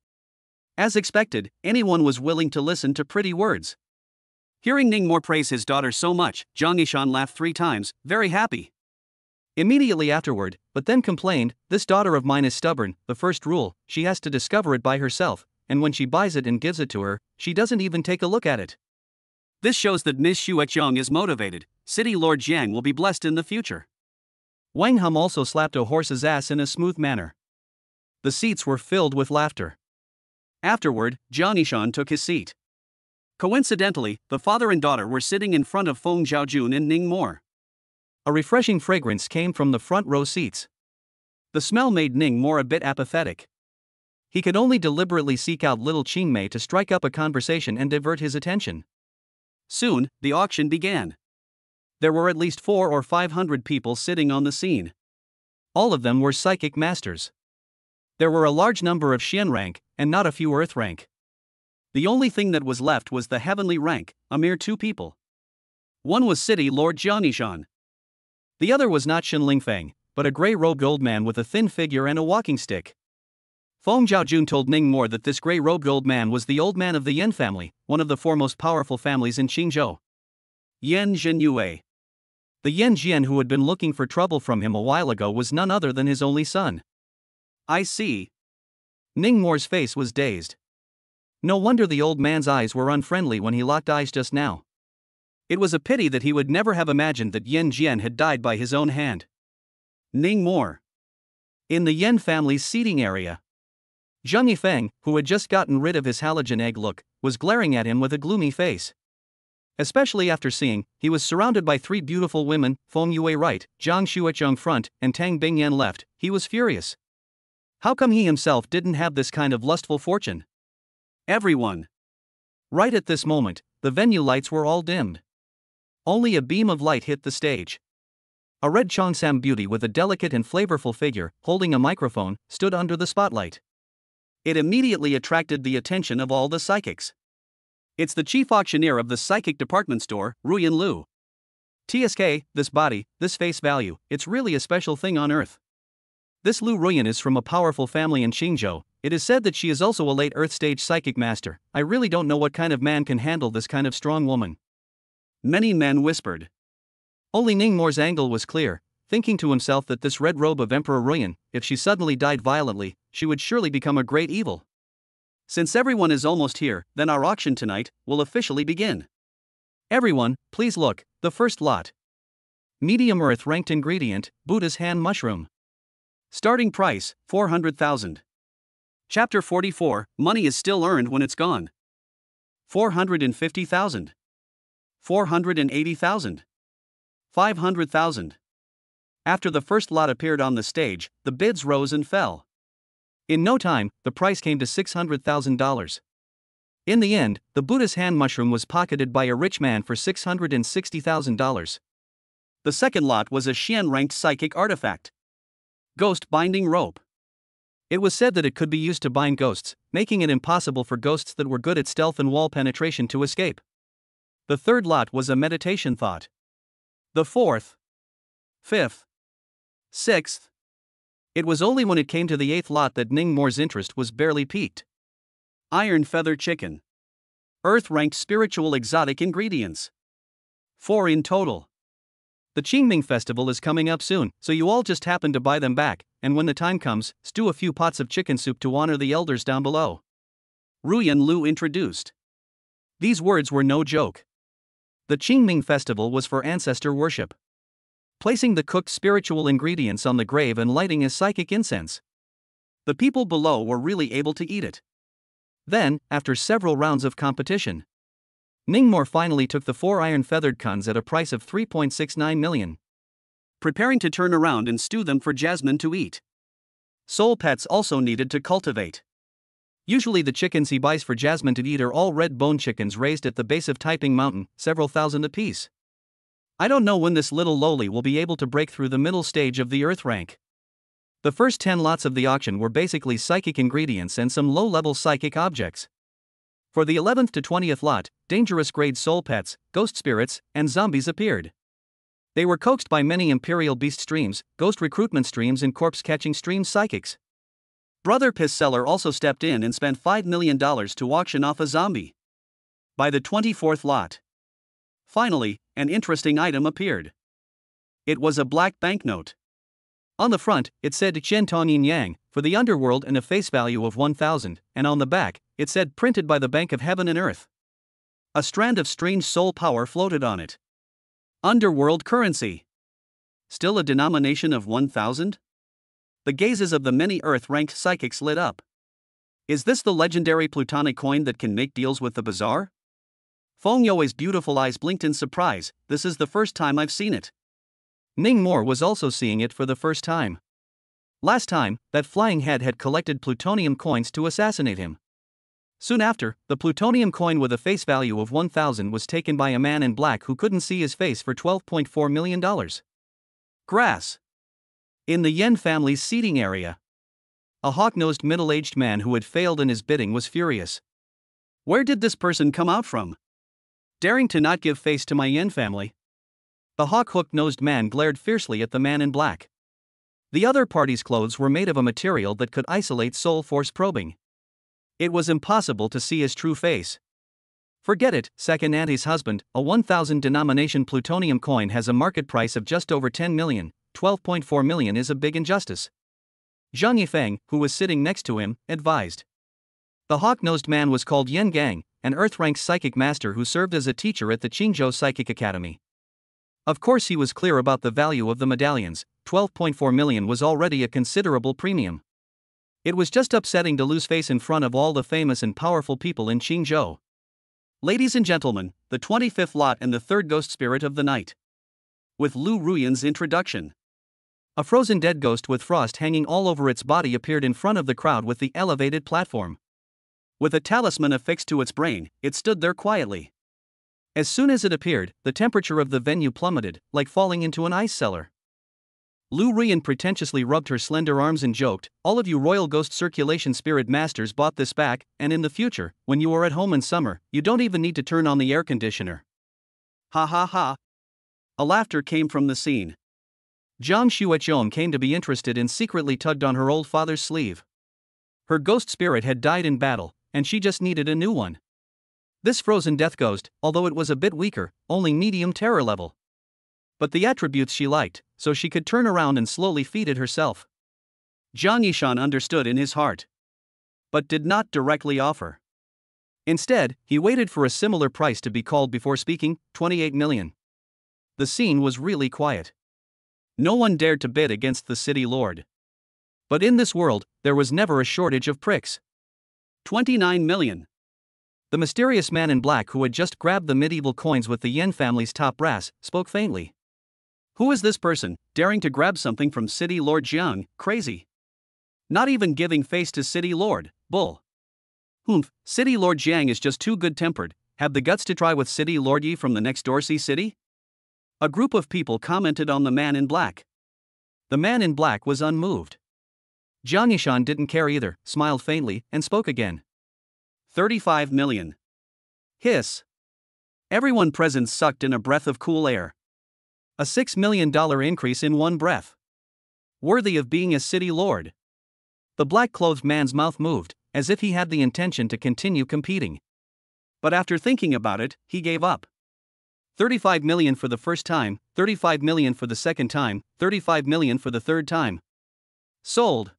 As expected, anyone was willing to listen to pretty words. Hearing Ningmore praise his daughter so much, Jiang Yishan laughed 3 times, very happy. Immediately afterward, but then complained, this daughter of mine is stubborn, the first rule, she has to discover it by herself, and when she buys it and gives it to her, she doesn't even take a look at it. This shows that Ms. Xueqiang is motivated. City Lord Jiang will be blessed in the future. Wang Hum also slapped a horse's ass in a smooth manner. The seats were filled with laughter. Afterward, Jiang Yishan took his seat. Coincidentally, the father and daughter were sitting in front of Feng Zhaojun and Ningmore. A refreshing fragrance came from the front row seats. The smell made Ningmore a bit apathetic. He could only deliberately seek out little Qingmei to strike up a conversation and divert his attention. Soon, the auction began. There were at least 400 or 500 people sitting on the scene. All of them were psychic masters. There were a large number of Xian rank, and not a few Earth rank. The only thing that was left was the heavenly rank, a mere 2 people. One was City Lord Jianishan. The other was not Shen Lingfeng, but a grey-robed old man with a thin figure and a walking stick. Feng Zhaojun told Ning Mo that this grey-robed old man was the old man of the Yan family, one of the 4 most powerful families in Qingzhou. Yan Zhenyue. The Yan Jian who had been looking for trouble from him a while ago was none other than his only son. I see. Ning Mo's face was dazed. No wonder the old man's eyes were unfriendly when he locked eyes just now. It was a pity that he would never have imagined that Yan Jian had died by his own hand. Ning Mo. In the Yan family's seating area. Zheng Yifeng, who had just gotten rid of his halogen egg look, was glaring at him with a gloomy face. Especially after seeing, he was surrounded by 3 beautiful women, Feng Yue right, Zhang Xuecheng front, and Tang Bingyan left. He was furious. How come he himself didn't have this kind of lustful fortune? Everyone. Right at this moment, the venue lights were all dimmed. Only a beam of light hit the stage. A red Cheongsam beauty with a delicate and flavorful figure, holding a microphone, stood under the spotlight. It immediately attracted the attention of all the psychics. It's the chief auctioneer of the psychic department store, Ruyan Lu. TSK, this body, this face value, it's really a special thing on Earth. This Lu Ruyan is from a powerful family in Qingzhou. It is said that she is also a late Earth stage psychic master. I really don't know what kind of man can handle this kind of strong woman. Many men whispered. Only Ning Mo's angle was clear, thinking to himself that this red robe of Emperor Ruyan, if she suddenly died violently, she would surely become a great evil. Since everyone is almost here, then our auction tonight will officially begin. Everyone, please look, the first lot. Medium Earth ranked ingredient, Buddha's hand mushroom. Starting price, 400,000. Chapter 44, money is still earned when it's gone. 450,000. 480,000. 500,000. After the first lot appeared on the stage, the bids rose and fell. In no time, the price came to $600,000. In the end, the Buddha's hand mushroom was pocketed by a rich man for $660,000. The second lot was a Xian-ranked psychic artifact. Ghost binding rope. It was said that it could be used to bind ghosts, making it impossible for ghosts that were good at stealth and wall penetration to escape. The third lot was a meditation thought. The fourth, fifth, sixth. It was only when it came to the 8th lot that Ning Mo's interest was barely piqued. Iron feather chicken. Earth-ranked spiritual exotic ingredients. 4 in total. The Qingming festival is coming up soon, so you all just happen to buy them back, and when the time comes, stew a few pots of chicken soup to honor the elders down below. Ruyan Lu introduced. These words were no joke. The Qingming festival was for ancestor worship. Placing the cooked spiritual ingredients on the grave and lighting as psychic incense. The people below were really able to eat it. Then, after several rounds of competition, Ning Mo finally took the 4 iron-feathered kuns at a price of 3.69 million. Preparing to turn around and stew them for Jasmine to eat. Soul pets also needed to cultivate. Usually the chickens he buys for Jasmine to eat are all red-bone chickens raised at the base of Taiping Mountain, several thousand apiece. I don't know when this little lowly will be able to break through the middle stage of the Earth rank. The first 10 lots of the auction were basically psychic ingredients and some low-level psychic objects. For the 11th to 20th lot, dangerous grade soul pets, ghost spirits, and zombies appeared. They were coaxed by many Imperial Beast streams, ghost recruitment streams and corpse-catching stream psychics. Brother Piss Seller also stepped in and spent $5 million to auction off a zombie. By the 24th lot, finally, an interesting item appeared. It was a black banknote. On the front, it said Qian Tong Yin Yang, for the underworld and a face value of 1,000, and on the back, it said printed by the Bank of Heaven and Earth. A strand of strange soul power floated on it. Underworld currency. Still a denomination of 1,000? The gazes of the many Earth-ranked psychics lit up. Is this the legendary plutonic coin that can make deals with the bazaar? Feng You's beautiful eyes blinked in surprise. This is the first time I've seen it. Ning Mo was also seeing it for the first time. Last time, that flying head had collected plutonium coins to assassinate him. Soon after, the plutonium coin with a face value of 1,000 was taken by a man in black who couldn't see his face for $12.4 million. Grass. In the Yen family's seating area, a hawk-nosed middle-aged man who had failed in his bidding was furious. Where did this person come out from? Daring to not give face to my Yen family? The hawk-hook-nosed man glared fiercely at the man in black. The other party's clothes were made of a material that could isolate soul force probing. It was impossible to see his true face. Forget it, second auntie's husband. A 1000 denomination plutonium coin has a market price of just over 10 million, 12.4 million is a big injustice. Zhang Yifeng, who was sitting next to him, advised. The hawk-nosed man was called Yen Gang, an Earth-ranked psychic master who served as a teacher at the Qingzhou Psychic Academy. Of course he was clear about the value of the medallions. 12.4 million was already a considerable premium. It was just upsetting to lose face in front of all the famous and powerful people in Qingzhou. Ladies and gentlemen, the 25th lot and the third ghost spirit of the night. With Lu Ruyan's introduction. A frozen dead ghost with frost hanging all over its body appeared in front of the crowd with the elevated platform. With a talisman affixed to its brain, it stood there quietly. As soon as it appeared, the temperature of the venue plummeted, like falling into an ice cellar. Lu Ruyan pretentiously rubbed her slender arms and joked, "All of you Royal Ghost Circulation Spirit Masters bought this back, and in the future, when you are at home in summer, you don't even need to turn on the air conditioner." Ha ha ha. A laughter came from the scene. Zhang Xuechong came to be interested and secretly tugged on her old father's sleeve. Her ghost spirit had died in battle, and she just needed a new one. This frozen death ghost, although it was a bit weaker, only medium terror level. But the attributes she liked, so she could turn around and slowly feed it herself. Zhang Yishan understood in his heart, but did not directly offer. Instead, he waited for a similar price to be called before speaking. 28 million. The scene was really quiet. No one dared to bid against the city lord. But in this world, there was never a shortage of pricks. 29 million. The mysterious man in black who had just grabbed the medieval coins with the Yen family's top brass spoke faintly. Who is this person, daring to grab something from City Lord Jiang? Crazy. Not even giving face to City Lord, bull. Humph, City Lord Jiang is just too good-tempered. Have the guts to try with City Lord Yi from the next Dorsey City? A group of people commented on the man in black. The man in black was unmoved. Zhang Yishan didn't care either, smiled faintly, and spoke again. 35 million. Hiss. Everyone present sucked in a breath of cool air. A $6 million increase in one breath. Worthy of being a city lord. The black-clothed man's mouth moved, as if he had the intention to continue competing. But after thinking about it, he gave up. 35 million for the first time, 35 million for the second time, 35 million for the third time. Sold.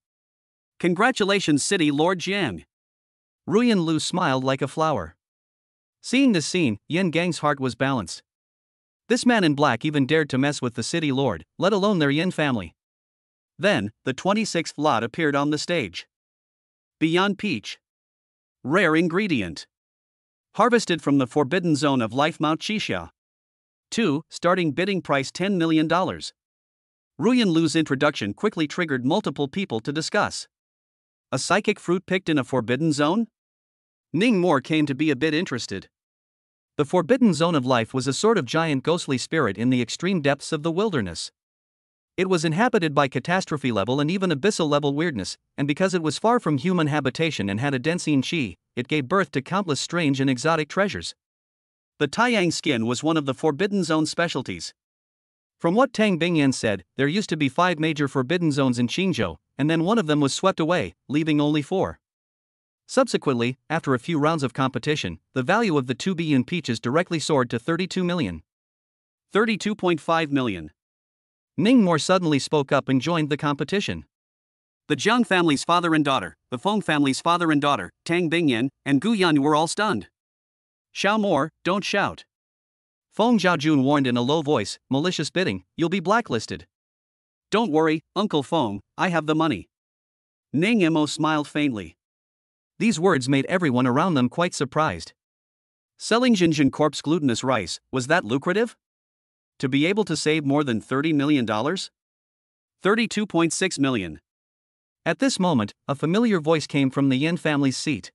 Congratulations, City Lord Jiang. Ruyan Lu smiled like a flower. Seeing this scene, Yen Gang's heart was balanced. This man in black even dared to mess with the city lord, let alone their Yen family. Then, the 26th lot appeared on the stage. Beyond Peach. Rare ingredient. Harvested from the forbidden zone of life Mount Qixia. 2. Starting bidding price $10 million. Ruyan Lu's introduction quickly triggered multiple people to discuss. A psychic fruit picked in a forbidden zone? Ning Mo came to be a bit interested. The forbidden zone of life was a sort of giant ghostly spirit in the extreme depths of the wilderness. It was inhabited by catastrophe level and even abyssal level weirdness, and because it was far from human habitation and had a densine chi, it gave birth to countless strange and exotic treasures. The Taiyang skin was one of the forbidden zone specialties. From what Tang Bingyan said, there used to be 5 major forbidden zones in Qingzhou, and then one of them was swept away, leaving only 4. Subsequently, after a few rounds of competition, the value of the 2 Biyun peaches directly soared to 32 million. 32.5 million. Ning Mo suddenly spoke up and joined the competition. The Jiang family's father and daughter, the Feng family's father and daughter, Tang Bingyan, and Gu Yan were all stunned. Xiao Mo, don't shout. Feng Zhaojun warned in a low voice, malicious bidding, you'll be blacklisted. Don't worry, Uncle Feng, I have the money. Ning Mo smiled faintly. These words made everyone around them quite surprised. Selling Xinjiang Corp's glutinous rice, was that lucrative? To be able to save more than $30 million? 32.6 million. At this moment, a familiar voice came from the Yen family's seat.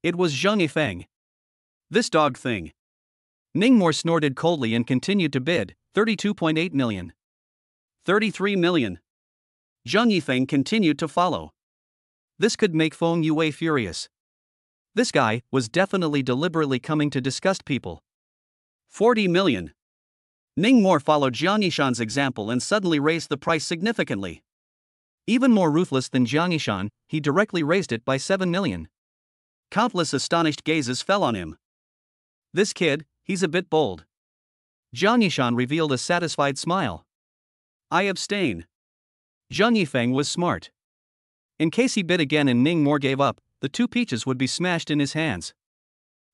It was Zhang Yifeng. This dog thing. Ning Mo snorted coldly and continued to bid, 32.8 million. 33 million. Zhang Yifeng continued to follow. This could make Feng Yue furious. This guy was definitely deliberately coming to disgust people. 40 million. Ning Mo followed Jiang Yishan's example and suddenly raised the price significantly. Even more ruthless than Jiang Yishan, he directly raised it by 7 million. Countless astonished gazes fell on him. This kid, he's a bit bold. Jiang Yishan revealed a satisfied smile. I abstain. Zhang Yifeng was smart. In case he bid again and Ning Mo gave up, the 2 peaches would be smashed in his hands.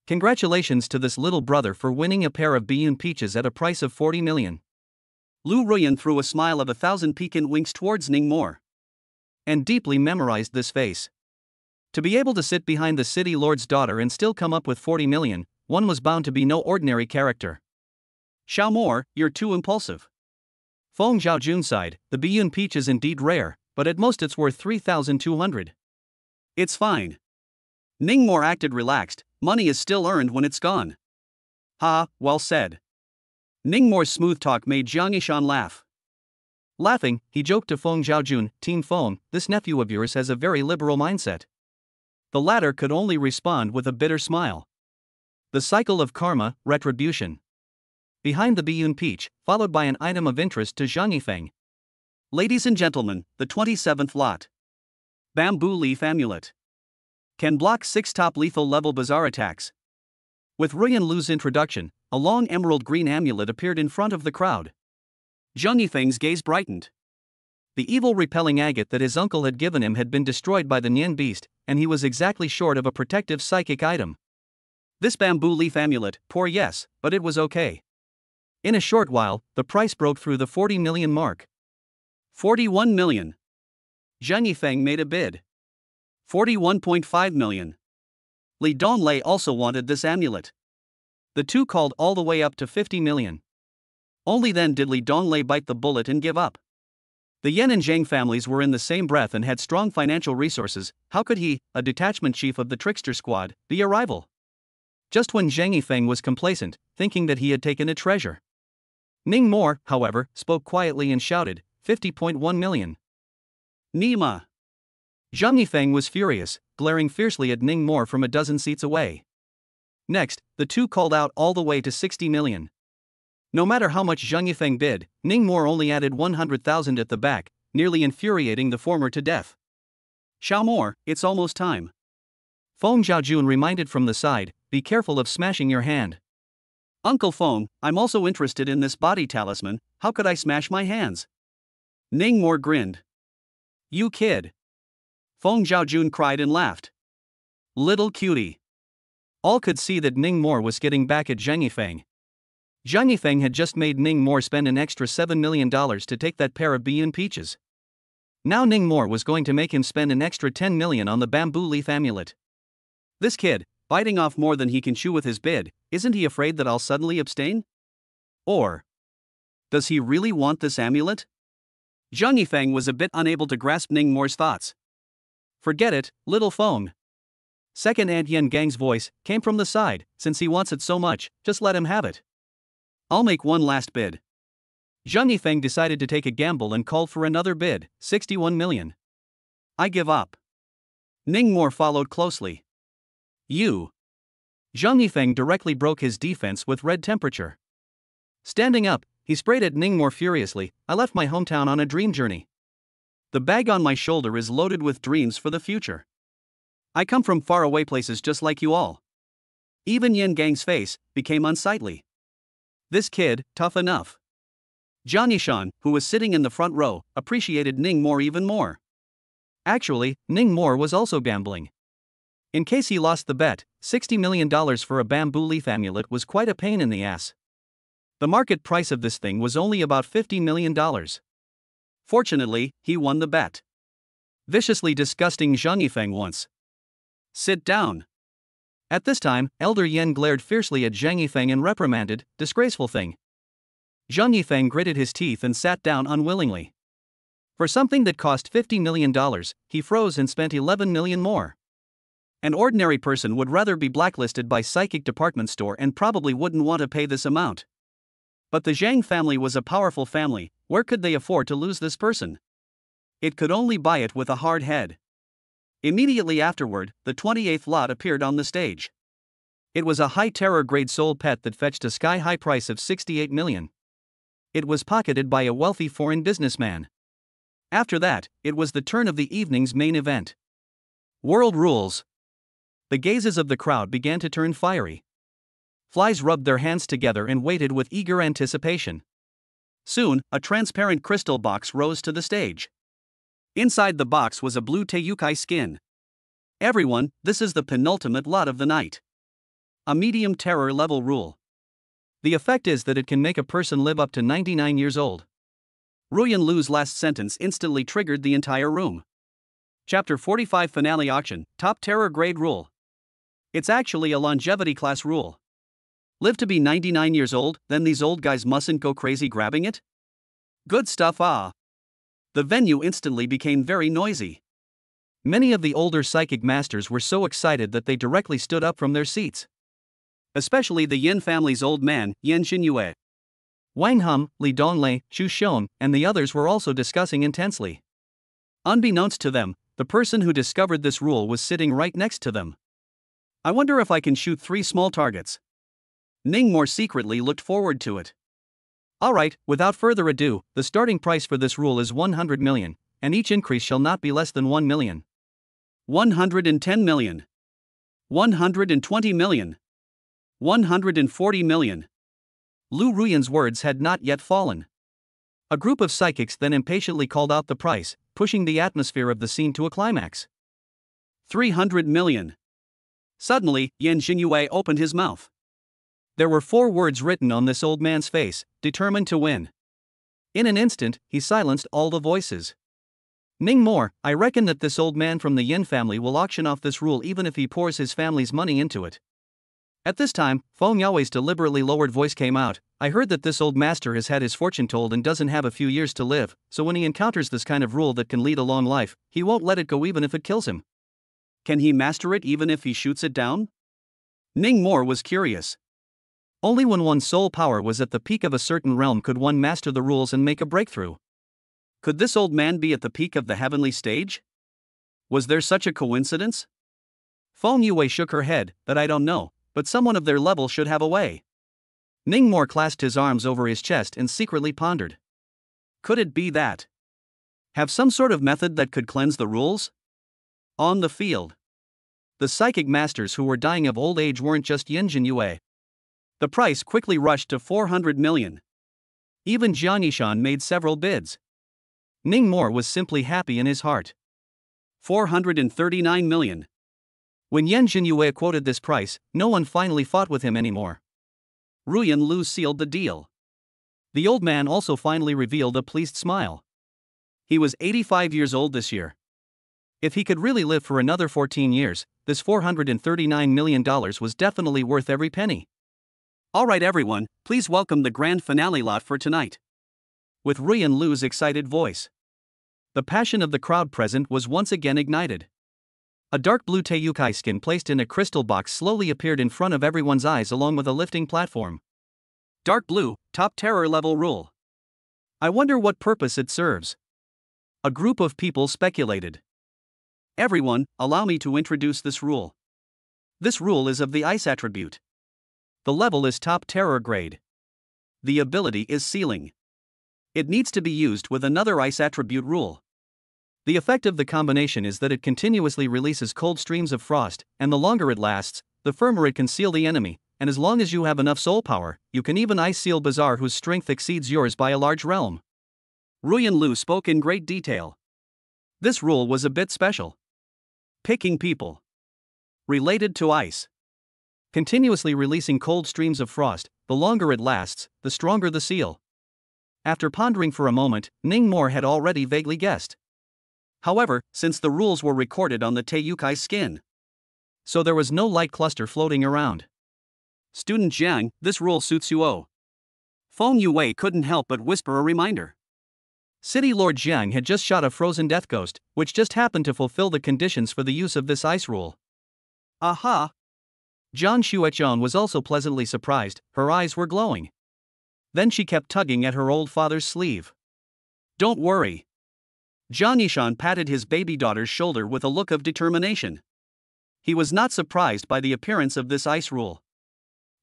Congratulations to this little brother for winning a pair of Biyun peaches at a price of 40 million. Lu Ruyan threw a smile of 1,000 piquant winks towards Ning Mo. And deeply memorized this face. To be able to sit behind the city lord's daughter and still come up with 40 million, one was bound to be no ordinary character. Xiao Mo, you're too impulsive. Feng Zhaojun sighed, the Biyun peach is indeed rare, but at most it's worth 3,200. It's fine. Ning Mo acted relaxed, money is still earned when it's gone. Ha, well said. Ning Mo's smooth talk made Jiang Yishan laugh. Laughing, he joked to Feng Zhaojun, Teen Feng, this nephew of yours has a very liberal mindset. The latter could only respond with a bitter smile. The cycle of karma, retribution. Behind the Biyun peach, followed by an item of interest to Zhang Yifeng. Ladies and gentlemen, the 27th lot. Bamboo Leaf Amulet. Can block 6 top lethal level bazaar attacks. With Ruyan Lu's introduction, a long emerald green amulet appeared in front of the crowd. Zhang Yifeng's gaze brightened. The evil repelling agate that his uncle had given him had been destroyed by the Nian beast, and he was exactly short of a protective psychic item. This bamboo leaf amulet, poor yes, but it was okay. In a short while, the price broke through the 40 million mark. 41 million. Zhang Yifeng made a bid. 41.5 million. Li Donglei also wanted this amulet. The two called all the way up to 50 million. Only then did Li Donglei bite the bullet and give up. The Yan and Zhang families were in the same breath and had strong financial resources. How could he, a detachment chief of the trickster squad, be a rival? Just when Zhang Yifeng was complacent, thinking that he had taken a treasure. Ning Mo, however, spoke quietly and shouted, 50.1 million. Nima. Zhang Yifeng was furious, glaring fiercely at Ning Mo from a dozen seats away. Next, the two called out all the way to 60 million. No matter how much Zhang Yifeng bid, Ning Mo only added 100,000 at the back, nearly infuriating the former to death. Xiao Mo, it's almost time. Feng Zhaojun reminded from the side, be careful of smashing your hand. Uncle Feng, I'm also interested in this body talisman, how could I smash my hands? Ning Mo grinned. You kid. Feng Zhaojun cried and laughed. Little cutie. All could see that Ning Mo was getting back at Zhang Yifeng. Zhang Yifeng had just made Ning Mo spend an extra $7 million to take that pair of Biyun peaches. Now Ning Mo was going to make him spend an extra 10 million on the bamboo leaf amulet. This kid, biting off more than he can chew with his bid, isn't he afraid that I'll suddenly abstain? Or does he really want this amulet? Zhang Yifeng was a bit unable to grasp Ning Mo's thoughts. Forget it, little Feng. Second Aunt Yan Gang's voice came from the side, since he wants it so much, just let him have it. I'll make one last bid. Zhang Yifeng decided to take a gamble and called for another bid, 61 million. I give up. Ning Mo followed closely. You. Zhang Yifeng directly broke his defense with red temperature. Standing up, he sprayed at Ning Mo furiously, I left my hometown on a dream journey. The bag on my shoulder is loaded with dreams for the future. I come from faraway places just like you all. Even Yan Gang's face became unsightly. This kid, tough enough. Jiang Yishan, who was sitting in the front row, appreciated Ning Mo even more. Actually, Ning Mo was also gambling. In case he lost the bet, $60 million for a bamboo leaf amulet was quite a pain in the ass. The market price of this thing was only about $50 million. Fortunately, he won the bet. Viciously disgusting Zhang Yifeng once. Sit down. At this time, Elder Yan glared fiercely at Zhang Yifeng and reprimanded, disgraceful thing. Zhang Yifeng gritted his teeth and sat down unwillingly. For something that cost $50 million, he froze and spent 11 million more. An ordinary person would rather be blacklisted by Psychic Department Store and probably wouldn't want to pay this amount. But the Zhang family was a powerful family, where could they afford to lose this person? It could only buy it with a hard head. Immediately afterward, the 28th lot appeared on the stage. It was a high-terror grade soul pet that fetched a sky-high price of 68 million. It was pocketed by a wealthy foreign businessman. After that, it was the turn of the evening's main event. World rules. The gazes of the crowd began to turn fiery. Flies rubbed their hands together and waited with eager anticipation. Soon, a transparent crystal box rose to the stage. Inside the box was a blue Teyukai skin. Everyone, this is the penultimate lot of the night. A medium terror level rule. The effect is that it can make a person live up to 99 years old. Ruyan Lu's last sentence instantly triggered the entire room. Chapter 45 Finale Auction, Top Terror Grade Rule. It's actually a longevity class rule. Live to be 99 years old, then these old guys mustn't go crazy grabbing it? Good stuff, ah. The venue instantly became very noisy. Many of the older psychic masters were so excited that they directly stood up from their seats. Especially the Yin family's old man, Yan Xinyue. Wang Hum, Li Donglei, Xu Xiong, and the others were also discussing intensely. Unbeknownst to them, the person who discovered this rule was sitting right next to them. I wonder if I can shoot 3 small targets. Ningmore secretly looked forward to it. Alright, without further ado, the starting price for this rule is 100 million, and each increase shall not be less than 1 million. 110 million. 120 million. 140 million. Lu Ruyan's words had not yet fallen. A group of psychics then impatiently called out the price, pushing the atmosphere of the scene to a climax. 300 million. Suddenly, Yan Xinyue opened his mouth. There were 4 words written on this old man's face: determined to win. In an instant, he silenced all the voices. Ningmore, I reckon that this old man from the Yin family will auction off this rule even if he pours his family's money into it. At this time, Feng Yao's deliberately lowered voice came out. I heard that this old master has had his fortune told and doesn't have a few years to live, so when he encounters this kind of rule that can lead a long life, he won't let it go even if it kills him. Can he master it even if he shoots it down? Ningmore was curious. Only when one's soul power was at the peak of a certain realm could one master the rules and make a breakthrough. Could this old man be at the peak of the heavenly stage? Was there such a coincidence? Feng Yue shook her head, that I don't know, but someone of their level should have a way. Ningmore clasped his arms over his chest and secretly pondered. Could it be that? Have some sort of method that could cleanse the rules? On the field. The psychic masters who were dying of old age weren't just Yan Xinyue. The price quickly rushed to 400 million. Even Jiang Yishan made several bids. Ningmore was simply happy in his heart. 439 million. When Yan Xinyue quoted this price, no one finally fought with him anymore. Ruyan Lu sealed the deal. The old man also finally revealed a pleased smile. He was 85 years old this year. If he could really live for another 14 years, this $439 million was definitely worth every penny. Alright everyone, please welcome the grand finale lot for tonight. With Ruyan Lu's excited voice. The passion of the crowd present was once again ignited. A dark blue Teyukai skin placed in a crystal box slowly appeared in front of everyone's eyes along with a lifting platform. Dark blue, top terror level rule. I wonder what purpose it serves. A group of people speculated. Everyone, allow me to introduce this rule. This rule is of the ice attribute. The level is top terror grade. The ability is sealing. It needs to be used with another ice attribute rule. The effect of the combination is that it continuously releases cold streams of frost, and the longer it lasts, the firmer it can seal the enemy, and as long as you have enough soul power, you can even ice seal Bazaar whose strength exceeds yours by a large realm. Ruyan Lu spoke in great detail. This rule was a bit special. Picking people. Related to ice. Continuously releasing cold streams of frost, the longer it lasts, the stronger the seal. After pondering for a moment, Ningmore had already vaguely guessed. However, since the rules were recorded on the Teyukai skin, so there was no light cluster floating around. Student Jiang, this rule suits you. Oh. Feng Yue couldn't help but whisper a reminder. City Lord Jiang had just shot a frozen death ghost, which just happened to fulfill the conditions for the use of this ice rule. Aha! Zhang Xuechong was also pleasantly surprised, her eyes were glowing. Then she kept tugging at her old father's sleeve. Don't worry. Jiang Yishan patted his baby daughter's shoulder with a look of determination. He was not surprised by the appearance of this ice rule.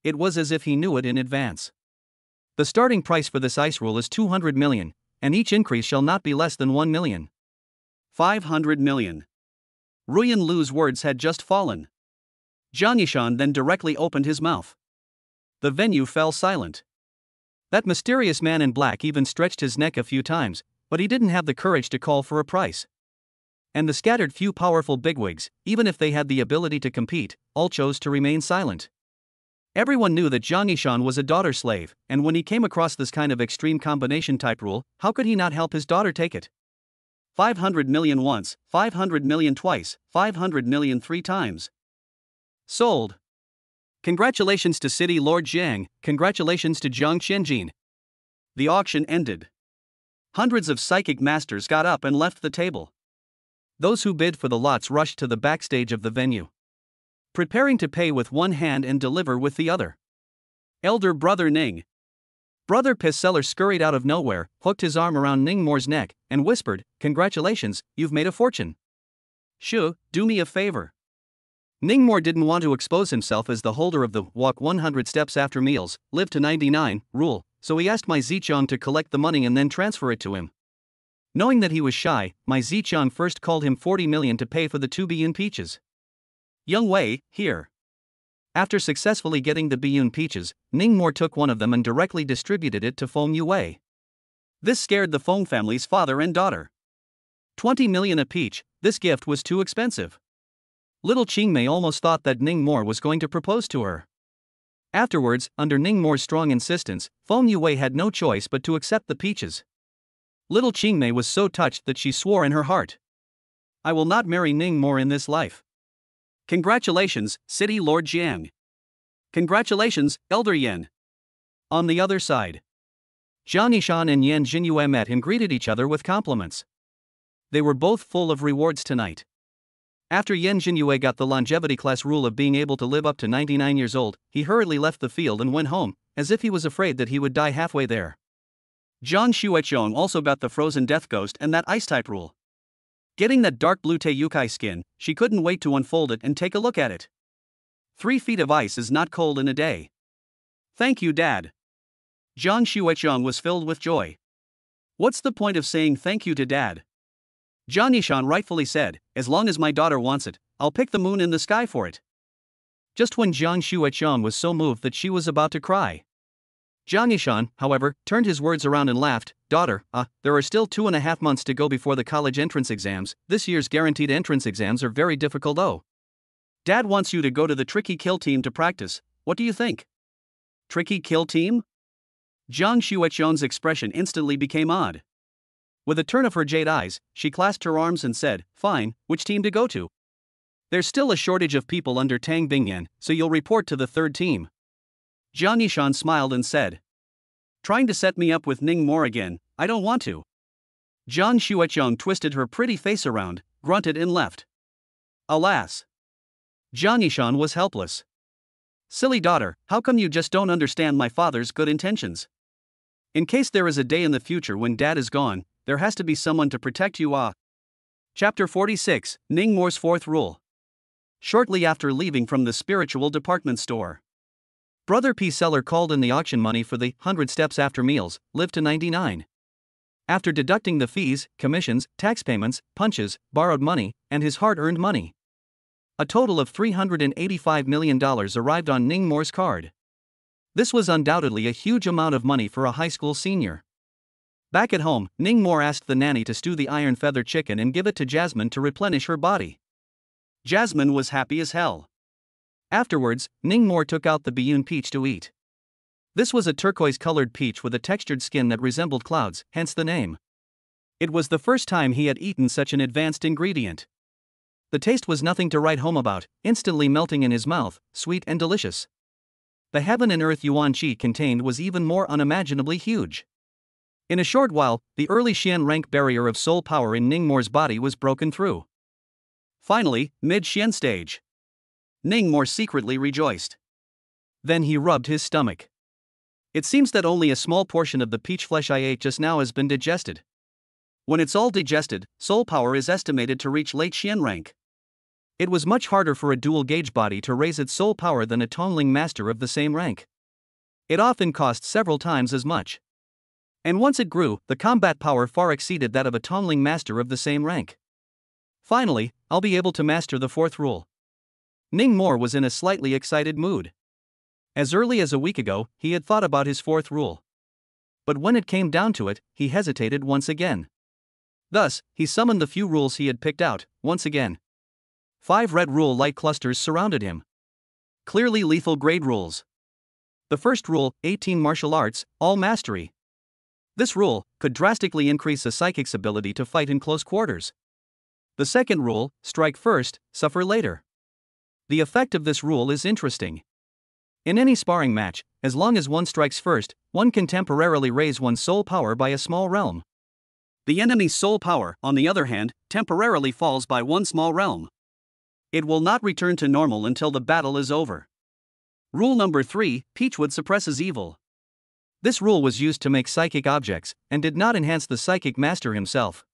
It was as if he knew it in advance. The starting price for this ice rule is 200 million, and each increase shall not be less than 1 million. 500 million. Ruyan Lu's words had just fallen. Jiang Yishan then directly opened his mouth. The venue fell silent. That mysterious man in black even stretched his neck a few times, but he didn't have the courage to call for a price. And the scattered few powerful bigwigs, even if they had the ability to compete, all chose to remain silent. Everyone knew that Jiang Yishan was a daughter slave, and when he came across this kind of extreme combination type rule, how could he not help his daughter take it? 500 million once, 500 million twice, 500 million 3 times. Sold. Congratulations to City Lord Jiang, congratulations to Jiang Qianjin. The auction ended. Hundreds of psychic masters got up and left the table. Those who bid for the lots rushed to the backstage of the venue, preparing to pay with one hand and deliver with the other. Elder brother Ning. Brother Pisseller scurried out of nowhere, hooked his arm around Ningmore's neck, and whispered, "Congratulations, you've made a fortune. Shu, do me a favor." Ningmore didn't want to expose himself as the holder of the walk 100 steps after meals, live to 99 rule, so he asked Mai Zichang to collect the money and then transfer it to him. Knowing that he was shy, Mai Zichang first called him 40 million to pay for the 2 Biyun peaches. "Young Wei, here." After successfully getting the Biyun peaches, Ningmore took one of them and directly distributed it to Feng Yue. This scared the Feng family's father and daughter. 20 million a peach, this gift was too expensive. Little Qingmei almost thought that Ningmore was going to propose to her. Afterwards, under Ningmore's strong insistence, Feng Yue had no choice but to accept the peaches. Little Qingmei was so touched that she swore in her heart, "I will not marry Ningmore in this life." Congratulations, City Lord Jiang. Congratulations, Elder Yan. On the other side, Jiang Yishan and Yan Jinyue met and greeted each other with compliments. They were both full of rewards tonight. After Yan Jinyue got the longevity class rule of being able to live up to 99 years old, he hurriedly left the field and went home, as if he was afraid that he would die halfway there. Zhang Xuechong also got the frozen death ghost and that ice-type rule. Getting that dark blue Teiyukai skin, she couldn't wait to unfold it and take a look at it. 3 feet of ice is not cold in a day. Thank you, Dad. Zhang Xuechong was filled with joy. What's the point of saying thank you to Dad? Jiang Yishan rightfully said, as long as my daughter wants it, I'll pick the moon in the sky for it. Just when Zhang Xuechong was so moved that she was about to cry, Jiang Yishan, however, turned his words around and laughed. "Daughter, there are still 2.5 months to go before the college entrance exams. This year's guaranteed entrance exams are very difficult. Dad wants you to go to the Tricky Kill team to practice. What do you think?" Tricky Kill team? Zhang Xuechong's expression instantly became odd. With a turn of her jade eyes, she clasped her arms and said, "Fine, which team to go to? There's still a shortage of people under Tang Bingyan, so you'll report to the 3rd team." Jiang Yishan smiled and said, "Trying to set me up with Ningmore again, I don't want to." Zhang Xuechong twisted her pretty face around, grunted and left. Alas! Jiang Yishan was helpless. "Silly daughter, how come you just don't understand my father's good intentions? In case there is a day in the future when Dad is gone, there has to be someone to protect you. Chapter 46, Ningmore's 4th Rule. Shortly after leaving from the spiritual department store, Brother Pisseller called in the auction money for the 100 steps after meals, live to 99. After deducting the fees, commissions, tax payments, punches, borrowed money, and his hard-earned money, a total of $385 million arrived on Ningmore's card. This was undoubtedly a huge amount of money for a high school senior. Back at home, Ningmore asked the nanny to stew the iron feather chicken and give it to Jasmine to replenish her body. Jasmine was happy as hell. Afterwards, Ningmore took out the Biyun peach to eat. This was a turquoise-colored peach with a textured skin that resembled clouds, hence the name. It was the first time he had eaten such an advanced ingredient. The taste was nothing to write home about, instantly melting in his mouth, sweet and delicious. The heaven and earth Yuan Qi contained was even more unimaginably huge. In a short while, the early Xian rank barrier of soul power in Ningmore's body was broken through. Finally, mid-Xian stage. Ningmore secretly rejoiced. Then he rubbed his stomach. It seems that only a small portion of the peach flesh I ate just now has been digested. When it's all digested, soul power is estimated to reach late Xian rank. It was much harder for a dual gauge body to raise its soul power than a Tongling master of the same rank. It often cost several times as much. And once it grew, the combat power far exceeded that of a Tongling master of the same rank. Finally, I'll be able to master the fourth rule. Ning Mo was in a slightly excited mood. As early as a week ago, he had thought about his fourth rule. But when it came down to it, he hesitated once again. Thus, he summoned the few rules he had picked out, once again. 5 red rule light clusters surrounded him. Clearly lethal grade rules. The first rule, 18 martial arts, all mastery. This rule could drastically increase a psychic's ability to fight in close quarters. The second rule, strike first, suffer later. The effect of this rule is interesting. In any sparring match, as long as one strikes first, one can temporarily raise one's soul power by a small realm. The enemy's soul power, on the other hand, temporarily falls by one small realm. It will not return to normal until the battle is over. Rule number 3, Peachwood suppresses evil. This rule was used to make psychic objects, and did not enhance the psychic master himself.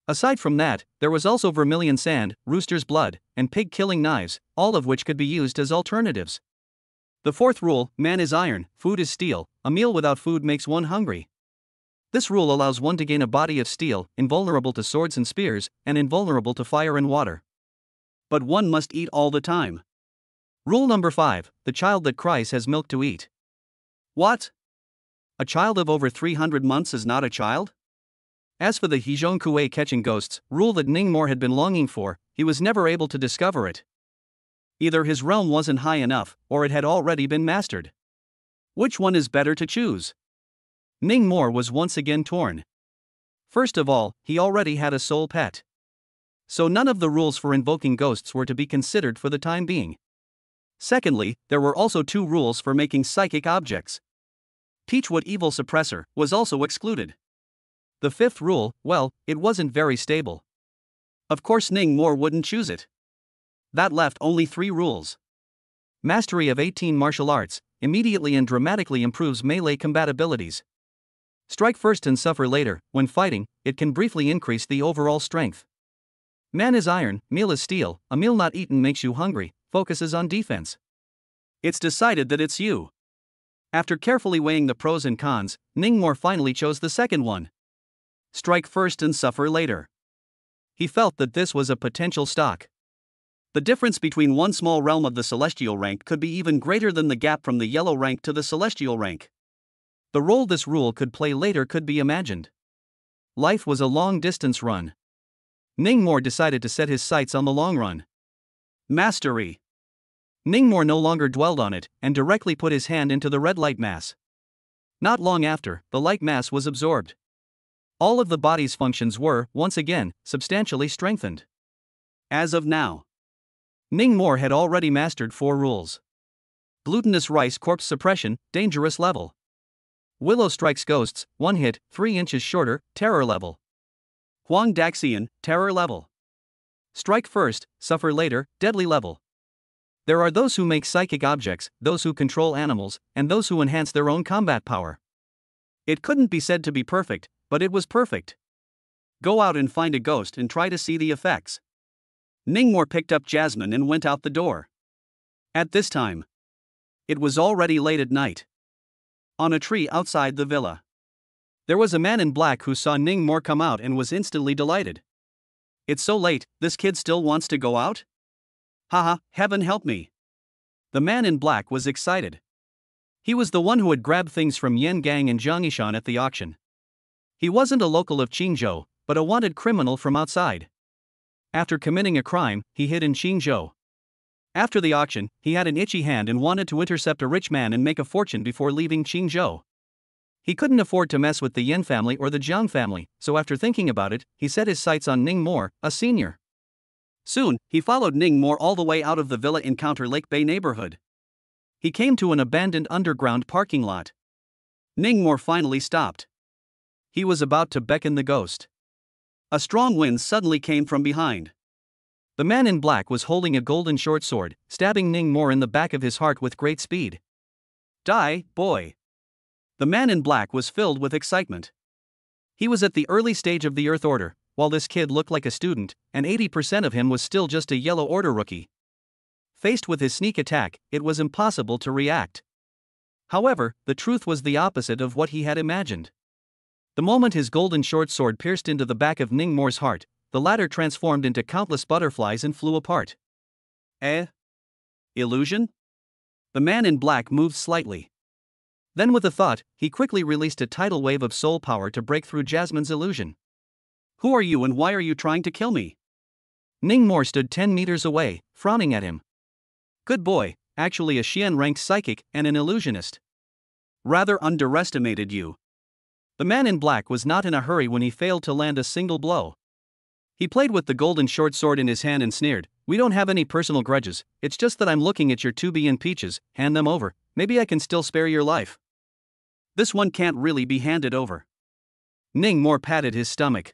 Aside from that, there was also vermilion sand, rooster's blood, and pig-killing knives, all of which could be used as alternatives. The fourth rule, man is iron, food is steel, a meal without food makes one hungry. This rule allows one to gain a body of steel, invulnerable to swords and spears, and invulnerable to fire and water. But one must eat all the time. Rule number 5, the child that cries has milk to eat. What? A child of over 300 months is not a child? As for the Hizhong Kuei catching ghosts, rule that Ning Mo had been longing for, he was never able to discover it. Either his realm wasn't high enough, or it had already been mastered. Which one is better to choose? Ning Mo was once again torn. First of all, he already had a soul pet. So none of the rules for invoking ghosts were to be considered for the time being. Secondly, there were also 2 rules for making psychic objects. Peachwood Evil Suppressor was also excluded. The 5th rule, well, it wasn't very stable. Of course Ning Mo wouldn't choose it. That left only 3 rules. Mastery of 18 martial arts immediately and dramatically improves melee compatibilities. Strike first and suffer later. When fighting, it can briefly increase the overall strength. Man is iron, meal is steel, a meal not eaten makes you hungry, focuses on defense. It's decided that it's you. After carefully weighing the pros and cons, Ning Mo finally chose the second one. Strike first and suffer later. He felt that this was a potential stock. The difference between one small realm of the celestial rank could be even greater than the gap from the yellow rank to the celestial rank. The role this rule could play later could be imagined. Life was a long-distance run. Ning Mo decided to set his sights on the long run. Mastery. Ning Mo no longer dwelled on it, and directly put his hand into the red light mass. Not long after, the light mass was absorbed. All of the body's functions were, once again, substantially strengthened. As of now, Ning Mo had already mastered 4 rules. Glutinous rice corpse suppression, dangerous level. Willow strikes ghosts, 1 hit, 3 inches shorter, terror level. Huang Daxian, terror level. Strike first, suffer later, deadly level. There are those who make psychic objects, those who control animals, and those who enhance their own combat power. It couldn't be said to be perfect, but it was perfect. Go out and find a ghost and try to see the effects. Ning Mo picked up Jasmine and went out the door. At this time, it was already late at night. On a tree outside the villa, there was a man in black who saw Ning Mo come out and was instantly delighted. It's so late, this kid still wants to go out? Haha, heaven help me. The man in black was excited. He was the one who had grabbed things from Yan Gang and Zhang Yishan at the auction. He wasn't a local of Qingzhou, but a wanted criminal from outside. After committing a crime, he hid in Qingzhou. After the auction, he had an itchy hand and wanted to intercept a rich man and make a fortune before leaving Qingzhou. He couldn't afford to mess with the Yan family or the Jiang family, so after thinking about it, he set his sights on Ning Mo, a senior. Soon, he followed Ning Mo all the way out of the Villa Encounter Lake Bay neighborhood. He came to an abandoned underground parking lot. Ning Mo finally stopped. He was about to beckon the ghost. A strong wind suddenly came from behind. The man in black was holding a golden short sword, stabbing Ning Mo in the back of his heart with great speed. Die, boy. The man in black was filled with excitement. He was at the early stage of the Earth Order, while this kid looked like a student, and 80% of him was still just a Yellow Order rookie. Faced with his sneak attack, it was impossible to react. However, the truth was the opposite of what he had imagined. The moment his golden short sword pierced into the back of Ningmore's heart, the latter transformed into countless butterflies and flew apart. Illusion? The man in black moved slightly. Then with a thought, he quickly released a tidal wave of soul power to break through Jasmine's illusion. Who are you and why are you trying to kill me? Ningmore stood 10 meters away, frowning at him. Good boy, actually a Xian-ranked psychic and an illusionist. Rather underestimated you. The man in black was not in a hurry when he failed to land a single blow. He played with the golden short sword in his hand and sneered, "We don't have any personal grudges, it's just that I'm looking at your 2B and peaches, hand them over, maybe I can still spare your life." This one can't really be handed over. Ningmore patted his stomach,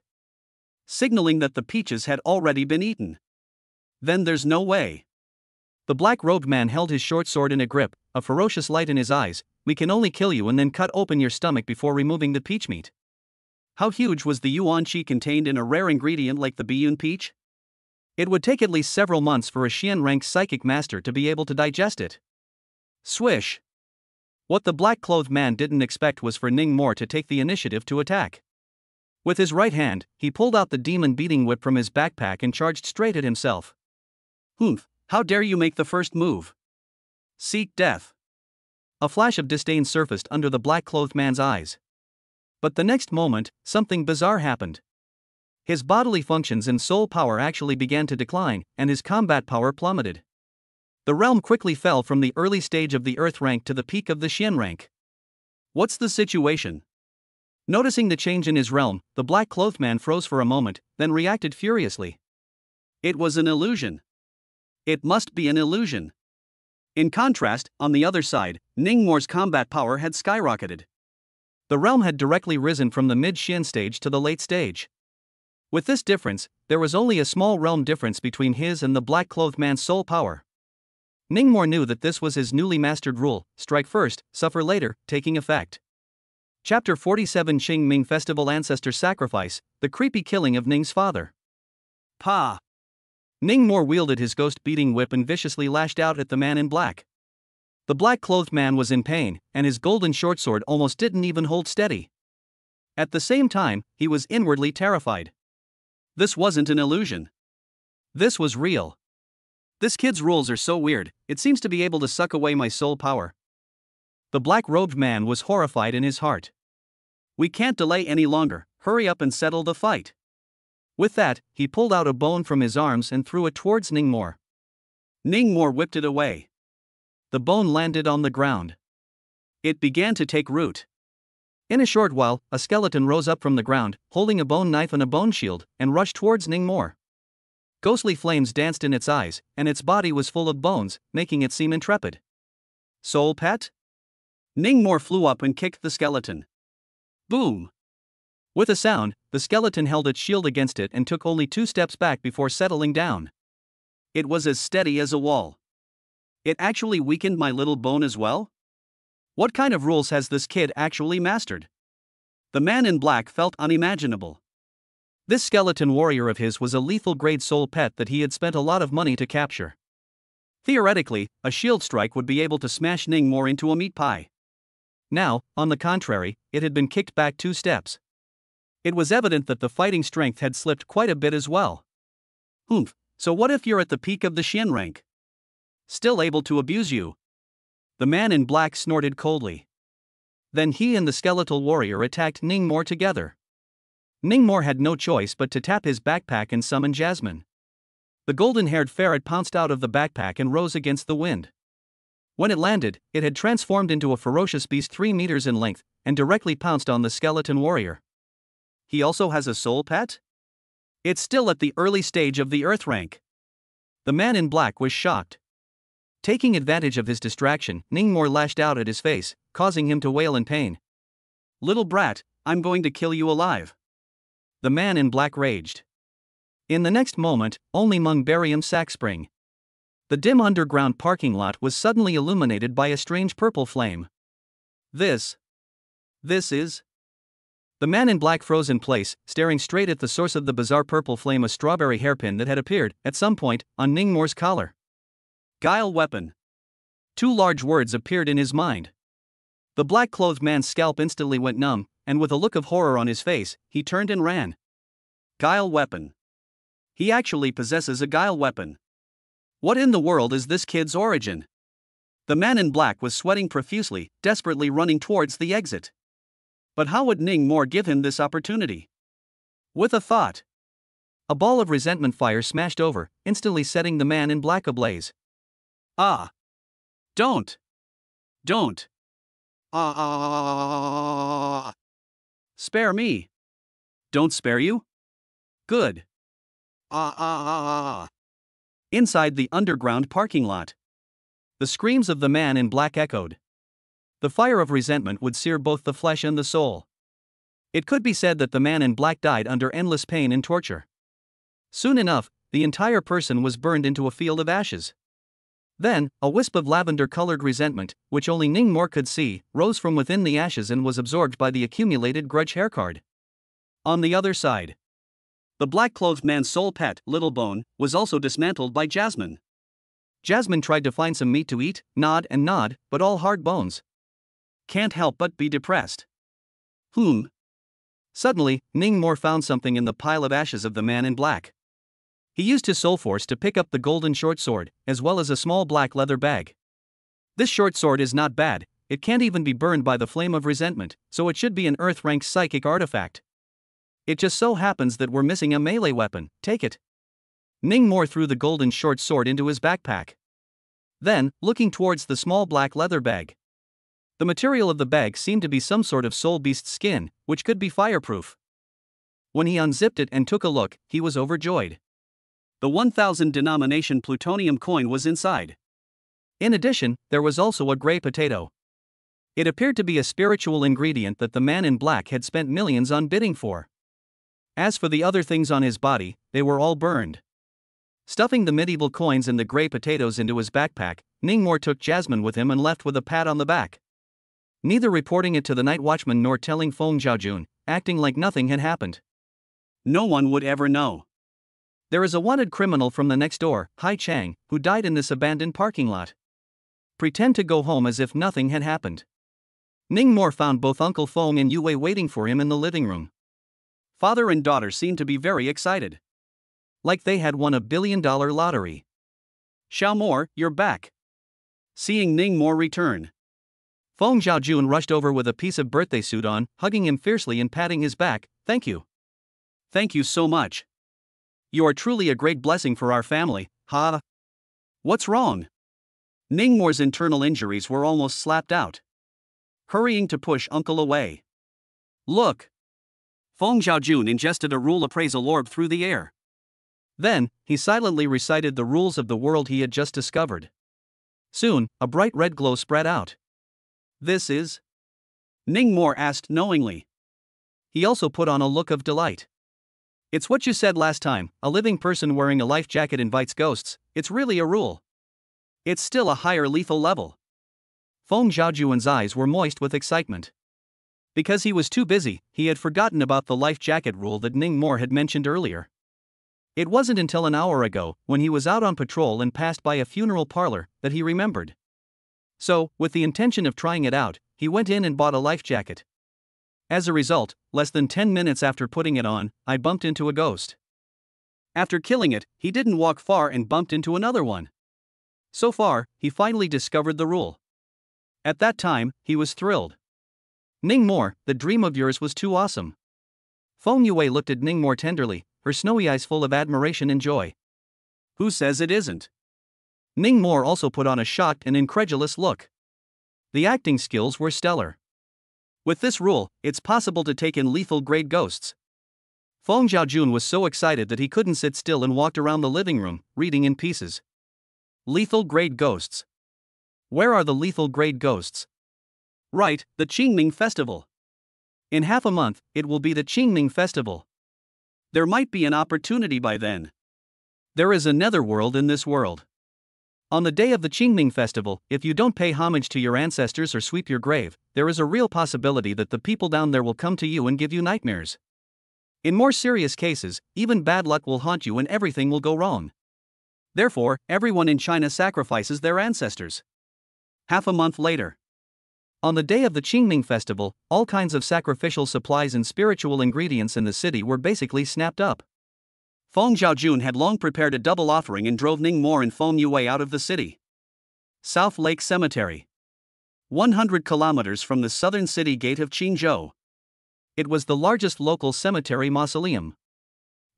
signaling that the peaches had already been eaten. Then there's no way. The black-robed man held his short sword in a grip, a ferocious light in his eyes. We can only kill you and then cut open your stomach before removing the peach meat. How huge was the yuan qi contained in a rare ingredient like the Biyun peach? It would take at least several months for a Xian-ranked psychic master to be able to digest it. Swish! What the black-clothed man didn't expect was for Ningmore to take the initiative to attack. With his right hand, he pulled out the demon beating whip from his backpack and charged straight at himself. Humph, how dare you make the first move? Seek death. A flash of disdain surfaced under the black-clothed man's eyes. But the next moment, something bizarre happened. His bodily functions and soul power actually began to decline, and his combat power plummeted. The realm quickly fell from the early stage of the Earth rank to the peak of the Xian rank. What's the situation? Noticing the change in his realm, the black-clothed man froze for a moment, then reacted furiously. It was an illusion. It must be an illusion. In contrast, on the other side, Ningmore's combat power had skyrocketed. The realm had directly risen from the mid-Xian stage to the late stage. With this difference, there was only a small realm difference between his and the black-clothed man's soul power. Ningmore knew that this was his newly mastered rule, strike first, suffer later, taking effect. Chapter 47 Qing Ming Festival Ancestor Sacrifice, the creepy killing of Ning's father. Pa! Ningmore wielded his ghost-beating whip and viciously lashed out at the man in black. The black-clothed man was in pain, and his golden short sword almost didn't even hold steady. At the same time, he was inwardly terrified. This wasn't an illusion. This was real. This kid's rules are so weird, it seems to be able to suck away my soul power. The black-robed man was horrified in his heart. We can't delay any longer, hurry up and settle the fight. With that, he pulled out a bone from his arms and threw it towards Ningmore. Ningmore whipped it away. The bone landed on the ground. It began to take root. In a short while, a skeleton rose up from the ground, holding a bone knife and a bone shield, and rushed towards Ningmore. Ghostly flames danced in its eyes, and its body was full of bones, making it seem intrepid. Soul pet? Ningmore flew up and kicked the skeleton. Boom! With a sound, the skeleton held its shield against it and took only 2 steps back before settling down. It was as steady as a wall. It actually weakened my little bone as well? What kind of rules has this kid actually mastered? The man in black felt unimaginable. This skeleton warrior of his was a lethal-grade soul pet that he had spent a lot of money to capture. Theoretically, a shield strike would be able to smash Ningmore into a meat pie. Now, on the contrary, it had been kicked back 2 steps. It was evident that the fighting strength had slipped quite a bit as well. Humph, so what if you're at the peak of the Xian rank? Still able to abuse you? The man in black snorted coldly. Then he and the skeletal warrior attacked Ningmore together. Ningmore had no choice but to tap his backpack and summon Jasmine. The golden-haired ferret pounced out of the backpack and rose against the wind. When it landed, it had transformed into a ferocious beast 3 meters in length, and directly pounced on the skeleton warrior. He also has a soul pet? It's still at the early stage of the Earth rank. The man in black was shocked. Taking advantage of his distraction, Ningmore lashed out at his face, causing him to wail in pain. Little brat, I'm going to kill you alive. The man in black raged. In the next moment, only Mungbarium Sackspring. The dim underground parking lot was suddenly illuminated by a strange purple flame. This is... The man in black froze in place, staring straight at the source of the bizarre purple flame, a strawberry hairpin that had appeared, at some point, on Ningmore's collar. Guile weapon. Two large words appeared in his mind. The black-clothed man's scalp instantly went numb, and with a look of horror on his face, he turned and ran. Guile weapon. He actually possesses a guile weapon. What in the world is this kid's origin? The man in black was sweating profusely, desperately running towards the exit. But how would Ningmore give him this opportunity? With a thought, a ball of resentment fire smashed over, instantly setting the man in black ablaze. Ah! Don't! Don't! Ah! Spare me! Don't spare you? Good! Ah! Inside the underground parking lot, the screams of the man in black echoed. The fire of resentment would sear both the flesh and the soul. It could be said that the man in black died under endless pain and torture. Soon enough, the entire person was burned into a field of ashes. Then, a wisp of lavender-colored resentment, which only Ningmore could see, rose from within the ashes and was absorbed by the accumulated grudge haircard. On the other side, the black-clothed man's sole pet, Littlebone, was also dismantled by Jasmine. Jasmine tried to find some meat to eat, nod, but all hard bones. Can't help but be depressed. Suddenly, Ningmore found something in the pile of ashes of the man in black. He used his soul force to pick up the golden short sword, as well as a small black leather bag. This short sword is not bad, it can't even be burned by the flame of resentment, so it should be an earth-rank psychic artifact. It just so happens that we're missing a melee weapon, take it. Ningmore threw the golden short sword into his backpack. Then, looking towards the small black leather bag. The material of the bag seemed to be some sort of soul beast skin, which could be fireproof. When he unzipped it and took a look, he was overjoyed. The 1000 denomination plutonium coin was inside. In addition, there was also a gray potato. It appeared to be a spiritual ingredient that the man in black had spent millions on bidding for. As for the other things on his body, they were all burned. Stuffing the medieval coins and the gray potatoes into his backpack, Ningmore took Jasmine with him and left with a pat on the back. Neither reporting it to the night watchman nor telling Feng Zhaojun, acting like nothing had happened. No one would ever know. There is a wanted criminal from the next door, Hai Chang, who died in this abandoned parking lot. Pretend to go home as if nothing had happened. Ningmore found both Uncle Feng and Yue waiting for him in the living room. Father and daughter seemed to be very excited. Like they had won $1 billion lottery. Xiaomore, you're back. Seeing Ningmore return, Feng Zhaojun rushed over with a piece of birthday suit on, hugging him fiercely and patting his back. Thank you. Thank you so much. You are truly a great blessing for our family, ha. What's wrong? Ningmore's internal injuries were almost slapped out. Hurrying to push Uncle away. Look. Feng Zhaojun ingested a rule appraisal orb through the air. Then, he silently recited the rules of the world he had just discovered. Soon, a bright red glow spread out. This is? Ningmore asked knowingly. He also put on a look of delight. It's what you said last time, a living person wearing a life jacket invites ghosts, it's really a rule. It's still a higher lethal level. Feng Zhaojun's eyes were moist with excitement. Because he was too busy, he had forgotten about the life jacket rule that Ningmore had mentioned earlier. It wasn't until an hour ago, when he was out on patrol and passed by a funeral parlor, that he remembered. So, with the intention of trying it out, he went in and bought a life jacket. As a result, less than 10 minutes after putting it on, I bumped into a ghost. After killing it, he didn't walk far and bumped into another one. So far, he finally discovered the rule. At that time, he was thrilled. Ningmore, the dream of yours was too awesome. Feng Yue looked at Ningmore tenderly, her snowy eyes full of admiration and joy. Who says it isn't? Ningmore also put on a shocked and incredulous look. The acting skills were stellar. With this rule, it's possible to take in lethal-grade ghosts. Feng Zhaojun was so excited that he couldn't sit still and walked around the living room, reading in pieces. Lethal-grade ghosts. Where are the lethal-grade ghosts? Right, the Qingming Festival. In half a month, it will be the Qingming Festival. There might be an opportunity by then. There is a netherworld in this world. On the day of the Qingming festival, if you don't pay homage to your ancestors or sweep your grave, there is a real possibility that the people down there will come to you and give you nightmares. In more serious cases, even bad luck will haunt you and everything will go wrong. Therefore, everyone in China sacrifices their ancestors. Half a month later. On the day of the Qingming festival, all kinds of sacrificial supplies and spiritual ingredients in the city were basically snapped up. Feng Zhaojun had long prepared a double offering and drove Ning Mo and Feng Yue out of the city. South Lake Cemetery. 100 kilometers from the southern city gate of Qingzhou. It was the largest local cemetery mausoleum.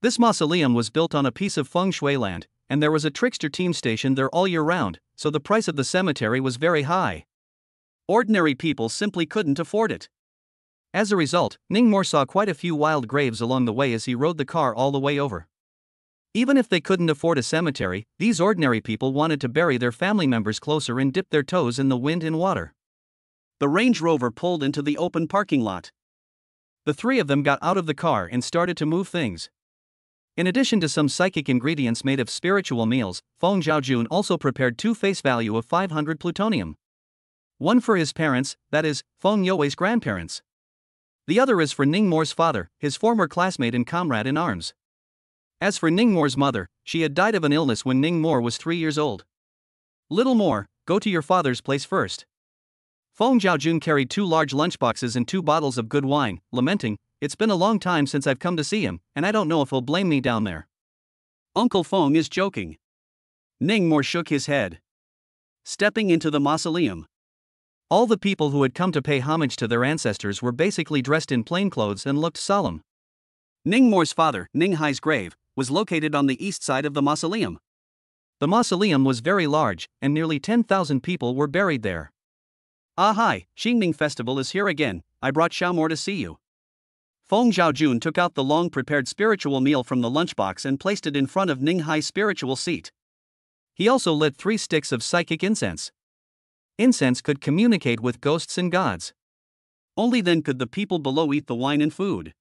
This mausoleum was built on a piece of feng shui land, and there was a trickster team stationed there all year round, so the price of the cemetery was very high. Ordinary people simply couldn't afford it. As a result, Ning Mo saw quite a few wild graves along the way as he rode the car all the way over. Even if they couldn't afford a cemetery, these ordinary people wanted to bury their family members closer and dip their toes in the wind and water. The Range Rover pulled into the open parking lot. The three of them got out of the car and started to move things. In addition to some psychic ingredients made of spiritual meals, Feng Zhaojun also prepared 2 face value of 500 plutonium. One for his parents, that is, Feng Yue's grandparents. The other is for Ning Mo's father, his former classmate and comrade in arms. As for Ning Mo's mother, she had died of an illness when Ning Mo was 3 years old. Little more, go to your father's place first. Feng Zhaojun carried 2 large lunchboxes and 2 bottles of good wine, lamenting, "It's been a long time since I've come to see him, and I don't know if he'll blame me down there." Uncle Feng is joking. Ning Mo shook his head. Stepping into the mausoleum. All the people who had come to pay homage to their ancestors were basically dressed in plain clothes and looked solemn. Ning Mo's father, Ning Hai's grave, was located on the east side of the mausoleum. The mausoleum was very large, and nearly 10,000 people were buried there. "Ah hi, Qingming festival is here again, I brought Xiaomor to see you." Feng Zhaojun took out the long-prepared spiritual meal from the lunchbox and placed it in front of Ning Hai's spiritual seat. He also lit 3 sticks of psychic incense. Incense could communicate with ghosts and gods. Only then could the people below eat the wine and food.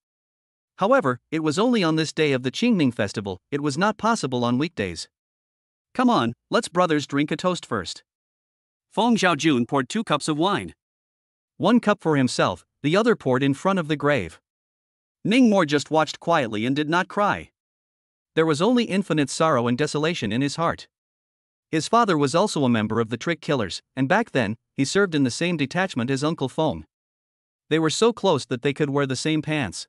However, it was only on this day of the Qingming festival, it was not possible on weekdays. "Come on, let's brothers drink a toast first." Feng Zhaojun poured 2 cups of wine. 1 cup for himself, the other poured in front of the grave. Ning Mo just watched quietly and did not cry. There was only infinite sorrow and desolation in his heart. His father was also a member of the Trick Killers, and back then, he served in the same detachment as Uncle Feng. They were so close that they could wear the same pants.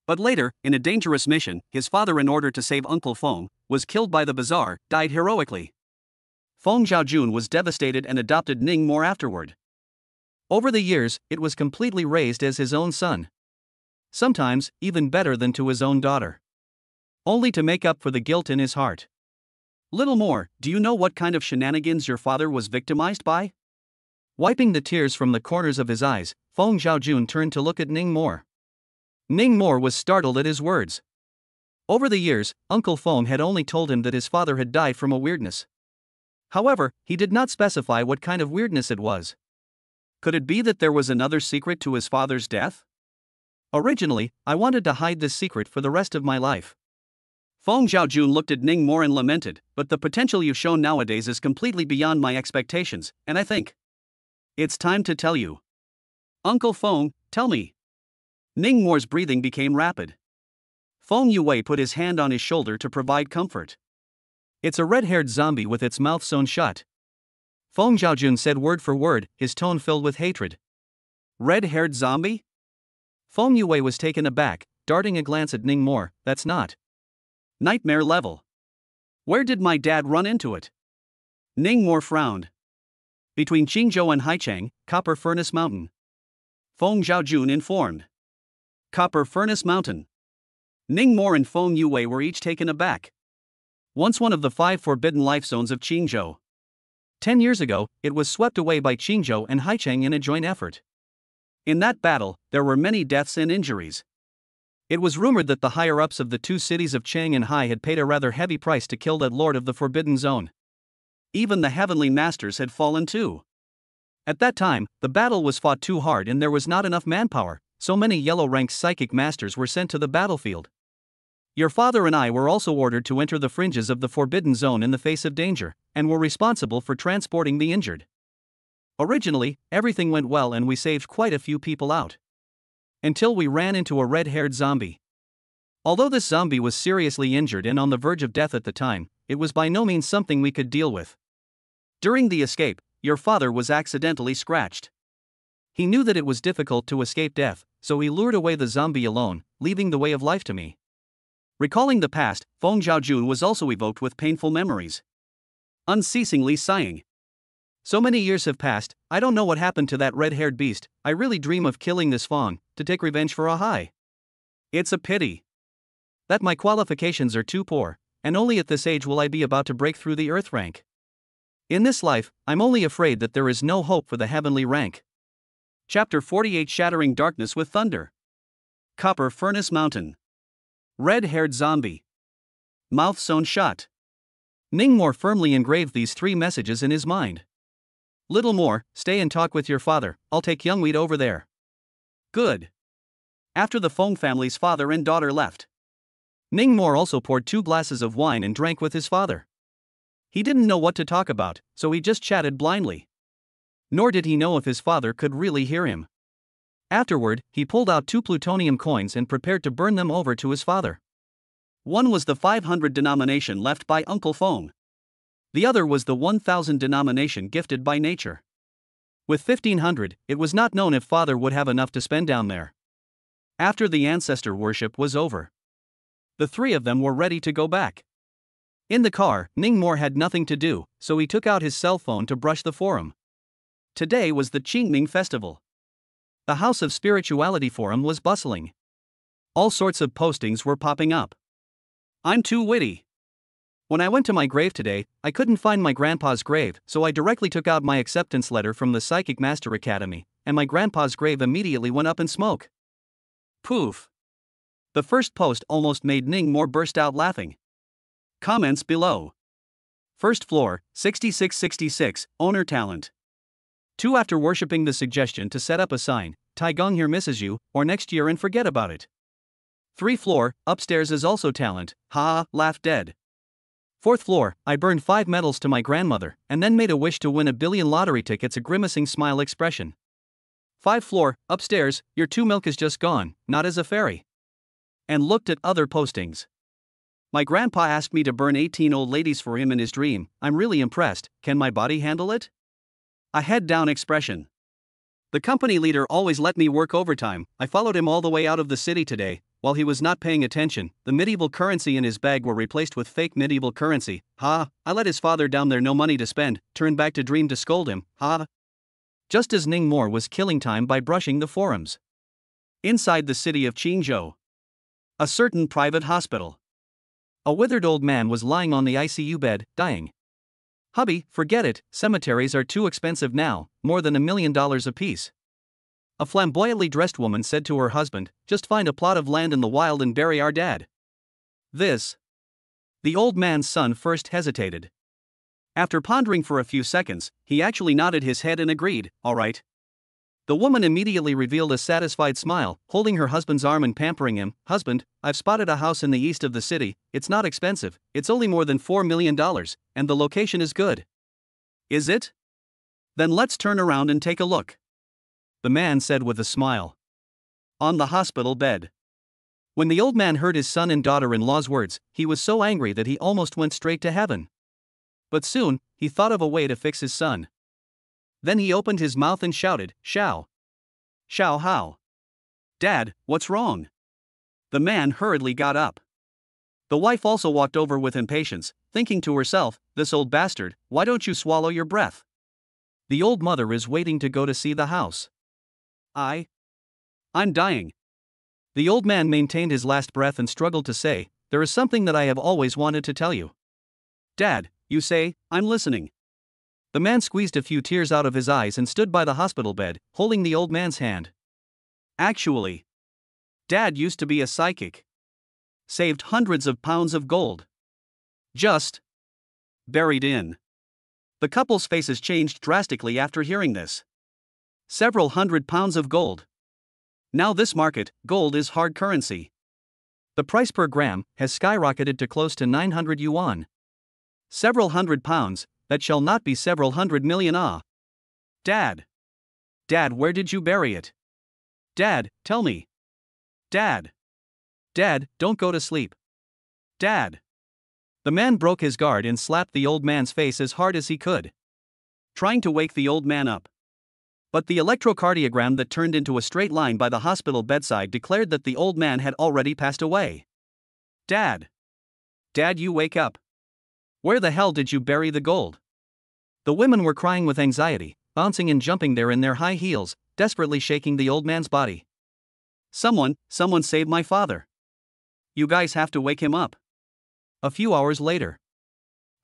But later, in a dangerous mission, his father, in order to save Uncle Feng, was killed by the bazaar, died heroically. Feng Zhaojun was devastated and adopted Ning Mo afterward. Over the years, it was completely raised as his own son. Sometimes, even better than to his own daughter. Only to make up for the guilt in his heart. Little more, do you know what kind of shenanigans your father was victimized by? Wiping the tears from the corners of his eyes, Feng Zhaojun turned to look at Ning Mo. Ning Mo was startled at his words. Over the years, Uncle Feng had only told him that his father had died from a weirdness. However, he did not specify what kind of weirdness it was. Could it be that there was another secret to his father's death? Originally, I wanted to hide this secret for the rest of my life. Feng Zhaojun looked at Ning Mo and lamented, "But the potential you've shown nowadays is completely beyond my expectations, and I think it's time to tell you." "Uncle Feng, tell me." Ning Mo's breathing became rapid. Feng Yue put his hand on his shoulder to provide comfort. "It's a red-haired zombie with its mouth sewn shut." Feng Zhaojun said word for word, his tone filled with hatred. "Red-haired zombie?" Feng Yue was taken aback, darting a glance at Ning Mo. "That's not nightmare level. Where did my dad run into it?" Ning Mo frowned. "Between Qingzhou and Haicheng, Copper Furnace Mountain." Feng Zhaojun informed. Copper Furnace Mountain. Ning Mo and Feng Yue were each taken aback. Once one of the 5 forbidden life zones of Qingzhou. 10 years ago, it was swept away by Qingzhou and Haicheng in a joint effort. In that battle, there were many deaths and injuries. It was rumored that the higher-ups of the 2 cities of Cheng and Hai had paid a rather heavy price to kill that lord of the Forbidden Zone. Even the heavenly masters had fallen too. At that time, the battle was fought too hard and there was not enough manpower, so many yellow-ranked psychic masters were sent to the battlefield. Your father and I were also ordered to enter the fringes of the forbidden zone in the face of danger, and were responsible for transporting the injured. Originally, everything went well and we saved quite a few people out. Until we ran into a red-haired zombie. Although this zombie was seriously injured and on the verge of death at the time, it was by no means something we could deal with. During the escape, your father was accidentally scratched. He knew that it was difficult to escape death, so he lured away the zombie alone, leaving the way of life to me. Recalling the past, Feng Zhaojun was also evoked with painful memories. Unceasingly sighing. So many years have passed, I don't know what happened to that red-haired beast. I really dream of killing this Feng, to take revenge for a high. It's a pity that my qualifications are too poor, and only at this age will I be about to break through the earth rank. In this life, I'm only afraid that there is no hope for the heavenly rank. Chapter 48 Shattering Darkness with Thunder. Copper Furnace Mountain. Red-haired zombie. Mouth sewn shut. Ningmore firmly engraved these 3 messages in his mind. Little more, stay and talk with your father, I'll take Youngweed over there. Good. After the Feng family's father and daughter left, Ningmore also poured 2 glasses of wine and drank with his father. He didn't know what to talk about, so he just chatted blindly. Nor did he know if his father could really hear him. Afterward, he pulled out 2 plutonium coins and prepared to burn them over to his father. One was the 500 denomination left by Uncle Feng. The other was the 1000 denomination gifted by nature. With 1500, it was not known if father would have enough to spend down there. After the ancestor worship was over, the 3 of them were ready to go back. In the car, Ningmore had nothing to do, so he took out his cell phone to brush the forum. Today was the Qingming festival. The House of Spirituality forum was bustling. All sorts of postings were popping up. I'm too witty. When I went to my grave today, I couldn't find my grandpa's grave, so I directly took out my acceptance letter from the Psychic Master Academy, and my grandpa's grave immediately went up in smoke. Poof. The first post almost made Ningmore burst out laughing. Comments below. First floor, 6666, owner talent. 2 After worshipping the suggestion to set up a sign, Taigong here misses you, or next year and forget about it. 3 floor, upstairs is also talent, ha, laugh dead. 4th floor, I burned 5 medals to my grandmother, and then made a wish to win a billion lottery tickets, a grimacing smile expression. 5 floor, upstairs, your 2 milk is just gone, not as a fairy. And looked at other postings. My grandpa asked me to burn 18 old ladies for him in his dream, I'm really impressed, can my body handle it? A head down expression. The company leader always let me work overtime, I followed him all the way out of the city today. While he was not paying attention, the medieval currency in his bag were replaced with fake medieval currency, ha, I let his father down there, no money to spend, turned back to dream to scold him, ha. Just as Ningmore was killing time by brushing the forums. Inside the city of Qingzhou. A certain private hospital. A withered old man was lying on the ICU bed, dying. Hubby, forget it, cemeteries are too expensive now, more than $1 million apiece. A flamboyantly dressed woman said to her husband, just find a plot of land in the wild and bury our dad. This. The old man's son first hesitated. After pondering for a few seconds, he actually nodded his head and agreed, all right. The woman immediately revealed a satisfied smile, holding her husband's arm and pampering him. Husband, I've spotted a house in the east of the city, it's not expensive, it's only more than $4 million, and the location is good. Is it? Then let's turn around and take a look. The man said with a smile. On the hospital bed. When the old man heard his son and daughter-in-law's words, he was so angry that he almost went straight to heaven. But soon, he thought of a way to fix his son. Then he opened his mouth and shouted, Shao. Shao Hao. Dad, what's wrong? The man hurriedly got up. The wife also walked over with impatience, thinking to herself, this old bastard, why don't you swallow your breath? The old mother is waiting to go to see the house. I'm dying. The old man maintained his last breath and struggled to say, there is something that I have always wanted to tell you. Dad, you say, I'm listening. The man squeezed a few tears out of his eyes and stood by the hospital bed, holding the old man's hand. Actually, Dad used to be a psychic. Saved hundreds of pounds of gold. Just buried in. The couple's faces changed drastically after hearing this. Several hundred pounds of gold. Now this market, gold is hard currency. The price per gram has skyrocketed to close to 900 yuan. Several hundred pounds, that shall not be several hundred million ah. Dad. Dad, where did you bury it? Dad, tell me. Dad. Dad, don't go to sleep. Dad. The man broke his guard and slapped the old man's face as hard as he could, trying to wake the old man up. But the electrocardiogram that turned into a straight line by the hospital bedside declared that the old man had already passed away. Dad. Dad, you wake up. Where the hell did you bury the gold? The women were crying with anxiety, bouncing and jumping there in their high heels, desperately shaking the old man's body. Someone save my father. You guys have to wake him up. A few hours later,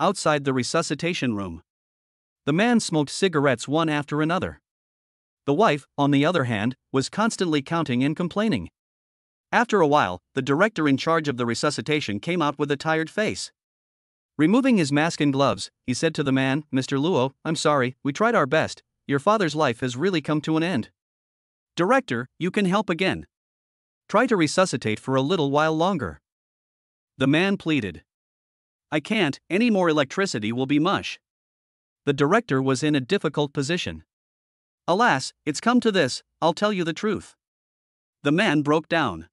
outside the resuscitation room, the man smoked cigarettes one after another. The wife, on the other hand, was constantly counting and complaining. After a while, the director in charge of the resuscitation came out with a tired face. Removing his mask and gloves, he said to the man, "Mr. Luo, I'm sorry, we tried our best, your father's life has really come to an end. Director, you can help again. Try to resuscitate for a little while longer." The man pleaded. "I can't, any more electricity will be mush." The director was in a difficult position. "Alas, it's come to this, I'll tell you the truth." The man broke down.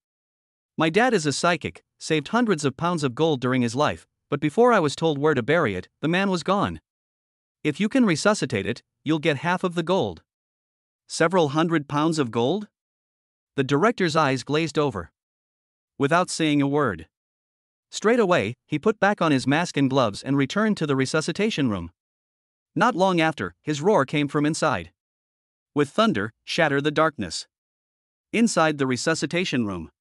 "My dad is a psychic, saved hundreds of pounds of gold during his life, but before I was told where to bury it, the man was gone. If you can resuscitate it, you'll get half of the gold." Several hundred pounds of gold? The director's eyes glazed over. Without saying a word, straight away, he put back on his mask and gloves and returned to the resuscitation room. Not long after, his roar came from inside. With thunder, shatter the darkness. Inside the resuscitation room,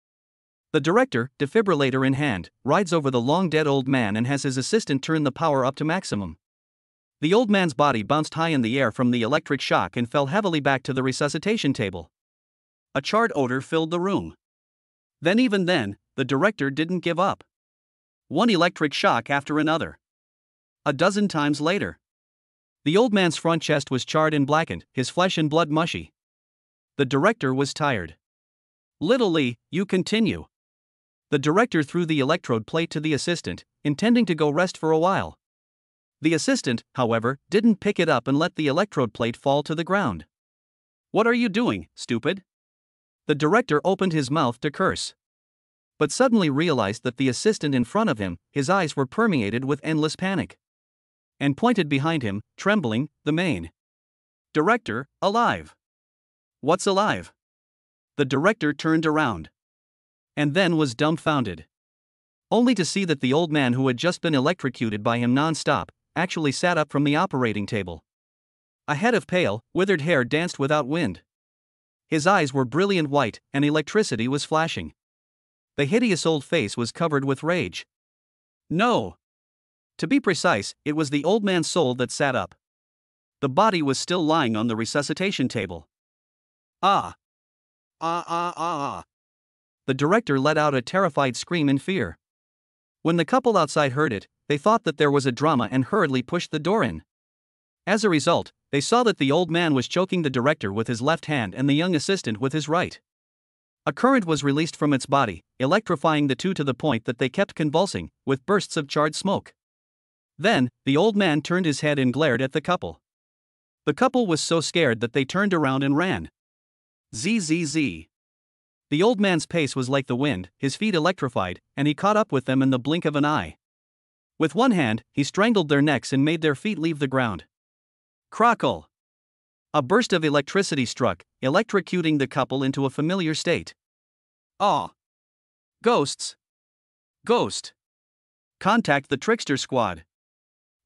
the director, defibrillator in hand, rides over the long-dead old man and has his assistant turn the power up to maximum. The old man's body bounced high in the air from the electric shock and fell heavily back to the resuscitation table. A charred odor filled the room. Even then, the director didn't give up. One electric shock after another. A dozen times later, the old man's front chest was charred and blackened, his flesh and blood mushy. The director was tired. "Little Lee, you continue." The director threw the electrode plate to the assistant, intending to go rest for a while. The assistant, however, didn't pick it up and let the electrode plate fall to the ground. "What are you doing, stupid?" The director opened his mouth to curse, but suddenly realized that the assistant in front of him, his eyes were permeated with endless panic, and pointed behind him, trembling, the main director, alive. "What's alive?" The director turned around, and then was dumbfounded, only to see that the old man who had just been electrocuted by him non-stop, actually sat up from the operating table. A head of pale, withered hair danced without wind. His eyes were brilliant white, and electricity was flashing. The hideous old face was covered with rage. No. To be precise, it was the old man's soul that sat up. The body was still lying on the resuscitation table. Ah! Ah ah ah ah! The director let out a terrified scream in fear. When the couple outside heard it, they thought that there was a drama and hurriedly pushed the door in. As a result, they saw that the old man was choking the director with his left hand and the young assistant with his right. A current was released from its body, electrifying the two to the point that they kept convulsing, with bursts of charred smoke. Then, the old man turned his head and glared at the couple. The couple was so scared that they turned around and ran. Zzz. The old man's pace was like the wind, his feet electrified, and he caught up with them in the blink of an eye. With one hand, he strangled their necks and made their feet leave the ground. Crackle! A burst of electricity struck, electrocuting the couple into a familiar state. Ah! Ghosts! Ghost! Contact the trickster squad.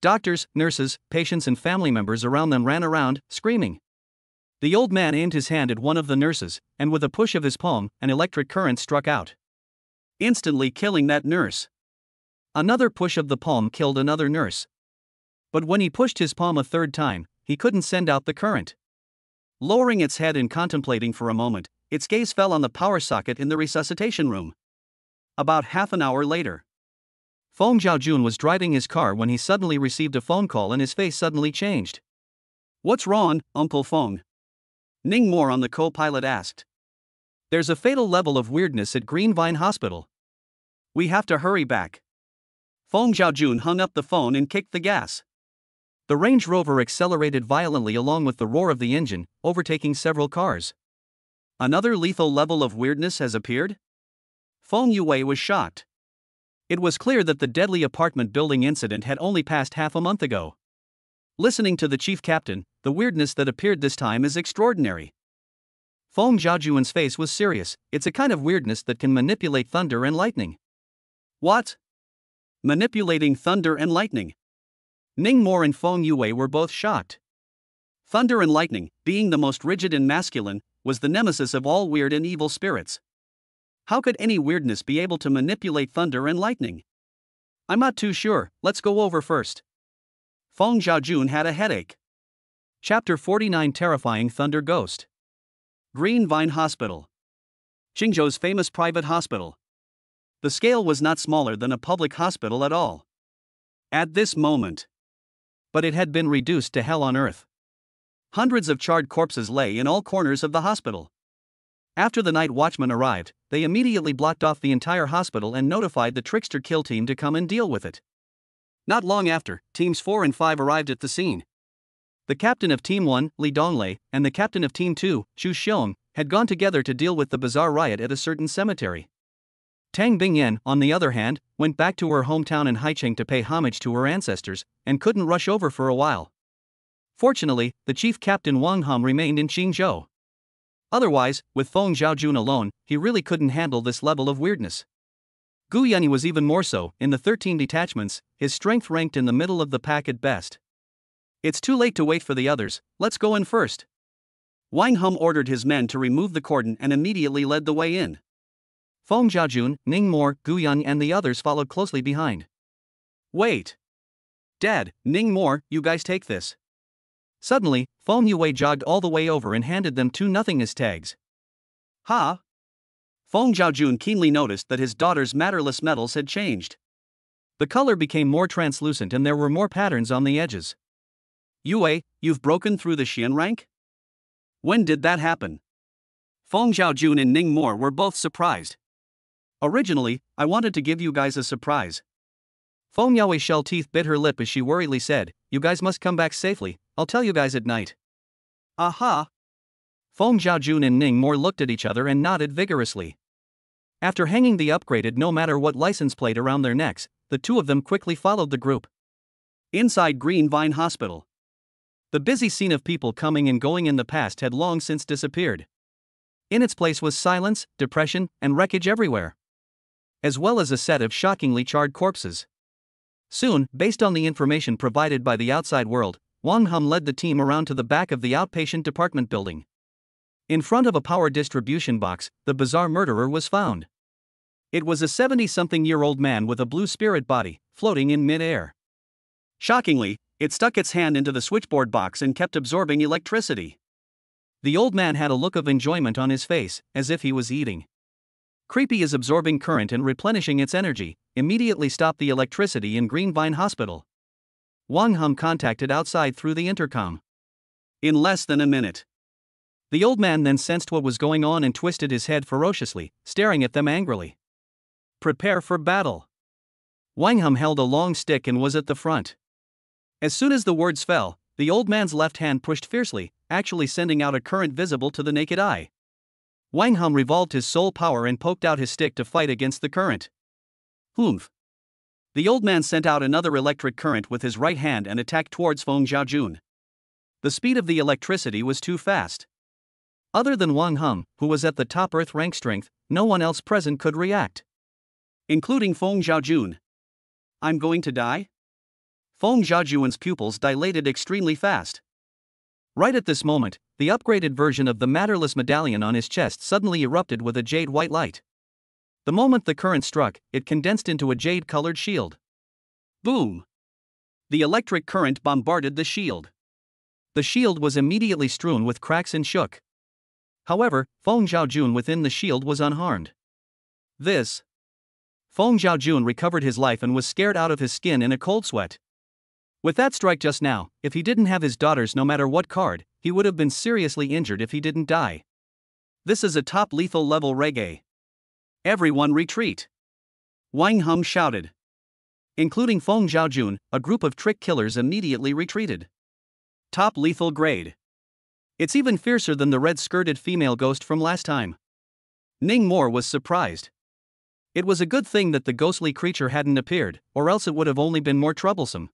Doctors, nurses, patients and family members around them ran around, screaming. The old man aimed his hand at one of the nurses, and with a push of his palm, an electric current struck out, instantly killing that nurse. Another push of the palm killed another nurse. But when he pushed his palm a third time, he couldn't send out the current. Lowering its head and contemplating for a moment, its gaze fell on the power socket in the resuscitation room. About half an hour later, Feng Zhaojun was driving his car when he suddenly received a phone call and his face suddenly changed. "What's wrong, Uncle Feng?" Ning Moore on the co-pilot asked. "There's a fatal level of weirdness at Green Vine Hospital. We have to hurry back. Feng Zhaojun hung up the phone and kicked the gas. The Range Rover accelerated violently along with the roar of the engine, overtaking several cars. Another lethal level of weirdness has appeared? Feng Yue was shocked. It was clear that the deadly apartment building incident had only passed half a month ago. Listening to the chief captain, the weirdness that appeared this time is extraordinary. Feng Zhaojun's face was serious. It's a kind of weirdness that can manipulate thunder and lightning. What? Manipulating thunder and lightning? Ning Mo and Feng Yue were both shocked. Thunder and lightning, being the most rigid and masculine, was the nemesis of all weird and evil spirits. How could any weirdness be able to manipulate thunder and lightning? I'm not too sure, let's go over first. Feng Zhaojun had a headache. Chapter 49 Terrifying Thunder Ghost. Green Vine Hospital. Qingzhou's famous private hospital. The scale was not smaller than a public hospital at all. At this moment. But it had been reduced to hell on earth. Hundreds of charred corpses lay in all corners of the hospital. After the night watchman arrived, they immediately blocked off the entire hospital and notified the Trickster kill team to come and deal with it. Not long after, Teams 4 and 5 arrived at the scene. The captain of Team 1, Li Donglei, and the captain of Team 2, Xu Xiong, had gone together to deal with the bizarre riot at a certain cemetery. Tang Bingyan, on the other hand, went back to her hometown in Haicheng to pay homage to her ancestors, and couldn't rush over for a while. Fortunately, the chief captain Wang Hum remained in Qingzhou. Otherwise, with Feng Zhaojun alone, he really couldn't handle this level of weirdness. Gu Yanyi was even more so. In the 13 detachments, his strength ranked in the middle of the pack at best. It's too late to wait for the others, let's go in first. Wang Hum ordered his men to remove the cordon and immediately led the way in. Feng Zhaojun, Ning Mo, Gu Yanyi and the others followed closely behind. Wait. Dad, Ning Mo, you guys take this. Suddenly, Feng Yue jogged all the way over and handed them 2 nothingness tags. Ha! Feng Zhaojun keenly noticed that his daughter's matterless metals had changed. The color became more translucent and there were more patterns on the edges. Yue, you've broken through the Xian rank? When did that happen? Feng Zhaojun and Ning Mo were both surprised. Originally, I wanted to give you guys a surprise. Feng Yue's shell teeth bit her lip as she worriedly said, you guys must come back safely, I'll tell you guys at night. Aha! Feng Zhaojun and Ning Mo looked at each other and nodded vigorously. After hanging the upgraded no matter what license plate around their necks, the two of them quickly followed the group. Inside Green Vine Hospital. The busy scene of people coming and going in the past had long since disappeared. In its place was silence, depression, and wreckage everywhere. As well as a set of shockingly charred corpses. Soon, based on the information provided by the outside world, Wang Hum led the team around to the back of the outpatient department building. In front of a power distribution box, the bizarre murderer was found. It was a 70-something-year-old man with a blue spirit body, floating in mid-air. Shockingly, it stuck its hand into the switchboard box and kept absorbing electricity. The old man had a look of enjoyment on his face, as if he was eating. Creepy is absorbing current and replenishing its energy, immediately stopped the electricity in Green Vine Hospital. Wang Hum contacted outside through the intercom. In less than a minute. The old man then sensed what was going on and twisted his head ferociously, staring at them angrily. Prepare for battle. Wang Hum held a long stick and was at the front. As soon as the words fell, the old man's left hand pushed fiercely, actually sending out a current visible to the naked eye. Wang Hum revolved his soul power and poked out his stick to fight against the current. Humph. The old man sent out another electric current with his right hand and attacked towards Feng Zhaojun. The speed of the electricity was too fast. Other than Wang Hum, who was at the top Earth rank strength, no one else present could react. Including Feng Zhaojun. I'm going to die? Feng Zhaojun's pupils dilated extremely fast. Right at this moment, the upgraded version of the matterless medallion on his chest suddenly erupted with a jade white light. The moment the current struck, it condensed into a jade-colored shield. Boom! The electric current bombarded the shield. The shield was immediately strewn with cracks and shook. However, Feng Zhaojun within the shield was unharmed. Feng Zhaojun recovered his life and was scared out of his skin in a cold sweat. With that strike just now, if he didn't have his daughters no matter what card, he would have been seriously injured if he didn't die. This is a top lethal level reggae. Everyone retreat. Wang Hum shouted. Including Feng Zhaojun, a group of trick killers immediately retreated. Top lethal grade. It's even fiercer than the red-skirted female ghost from last time. Ning Mo was surprised. It was a good thing that the ghostly creature hadn't appeared, or else it would have only been more troublesome.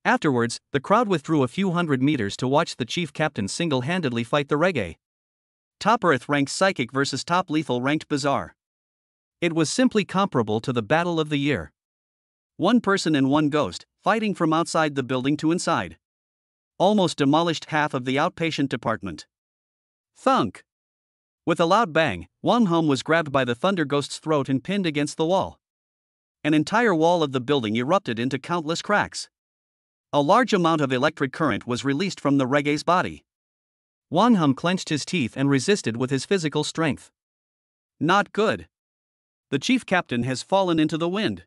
Afterwards, the crowd withdrew a few hundred meters to watch the chief captain single-handedly fight the reggae. Top Earth ranked psychic versus top lethal ranked bizarre. It was simply comparable to the battle of the year. One person and one ghost, fighting from outside the building to inside. Almost demolished half of the outpatient department. Thunk! With a loud bang, Wang Hum was grabbed by the Thunder Ghost's throat and pinned against the wall. An entire wall of the building erupted into countless cracks. A large amount of electric current was released from the reggae's body. Wang Hum clenched his teeth and resisted with his physical strength. Not good. The chief captain has fallen into the wind.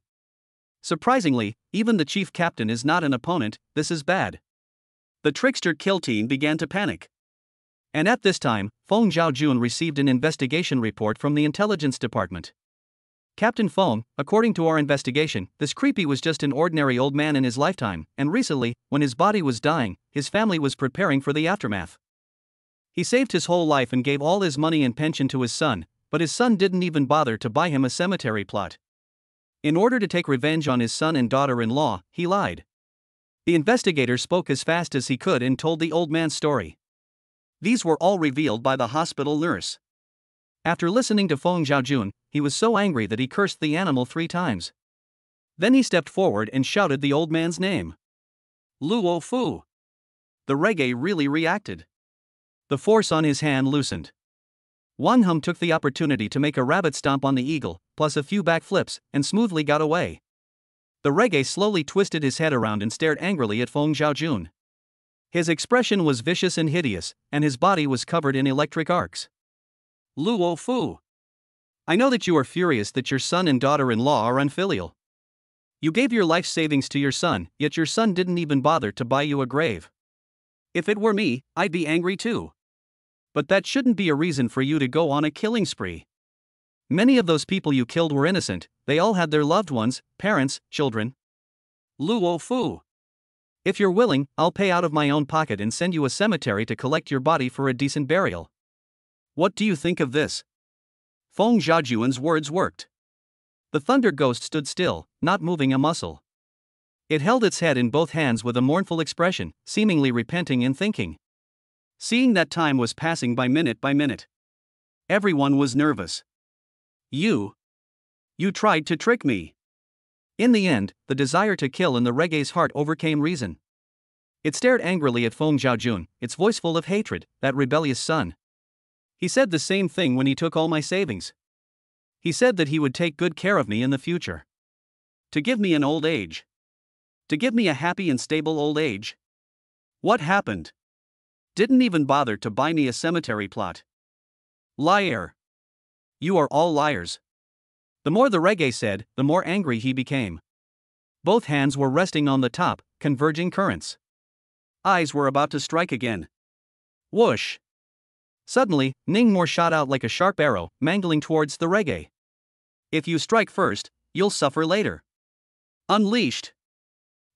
Surprisingly, even the chief captain is not an opponent. This is bad. The trickster kill team began to panic. And at this time, Feng Zhaojun received an investigation report from the intelligence department. Captain Feng, according to our investigation, this creepy was just an ordinary old man in his lifetime, and recently, when his body was dying, his family was preparing for the aftermath. He saved his whole life and gave all his money and pension to his son, but his son didn't even bother to buy him a cemetery plot. In order to take revenge on his son and daughter-in-law, he lied. The investigator spoke as fast as he could and told the old man's story. These were all revealed by the hospital nurse. After listening to Feng Zhaojun, he was so angry that he cursed the animal 3 times. Then he stepped forward and shouted the old man's name. Luo Fu. The reggae really reacted. The force on his hand loosened. Wang Hum took the opportunity to make a rabbit stomp on the eagle, plus a few backflips, and smoothly got away. The reggae slowly twisted his head around and stared angrily at Feng Zhaojun. His expression was vicious and hideous, and his body was covered in electric arcs. Luo Fu. I know that you are furious that your son and daughter-in-law are unfilial. You gave your life savings to your son, yet your son didn't even bother to buy you a grave. If it were me, I'd be angry too. But that shouldn't be a reason for you to go on a killing spree. Many of those people you killed were innocent, they all had their loved ones, parents, children. Luo Fu. If you're willing, I'll pay out of my own pocket and send you a cemetery to collect your body for a decent burial. What do you think of this? Feng Zhaojun's words worked. The Thunder Ghost stood still, not moving a muscle. It held its head in both hands with a mournful expression, seemingly repenting and thinking. Seeing that time was passing by minute. Everyone was nervous. You tried to trick me. In the end, the desire to kill in the reggae's heart overcame reason. It stared angrily at Feng Zhaojun, its voice full of hatred, that rebellious son. He said the same thing when he took all my savings. He said that he would take good care of me in the future. To give me an old age. To give me a happy and stable old age. What happened? Didn't even bother to buy me a cemetery plot. Liar. You are all liars. The more the reggae said, the more angry he became. Both hands were resting on the top, converging currents. Eyes were about to strike again. Whoosh. Suddenly, Ning Mo shot out like a sharp arrow, mangling towards the reggae. If you strike first, you'll suffer later. Unleashed.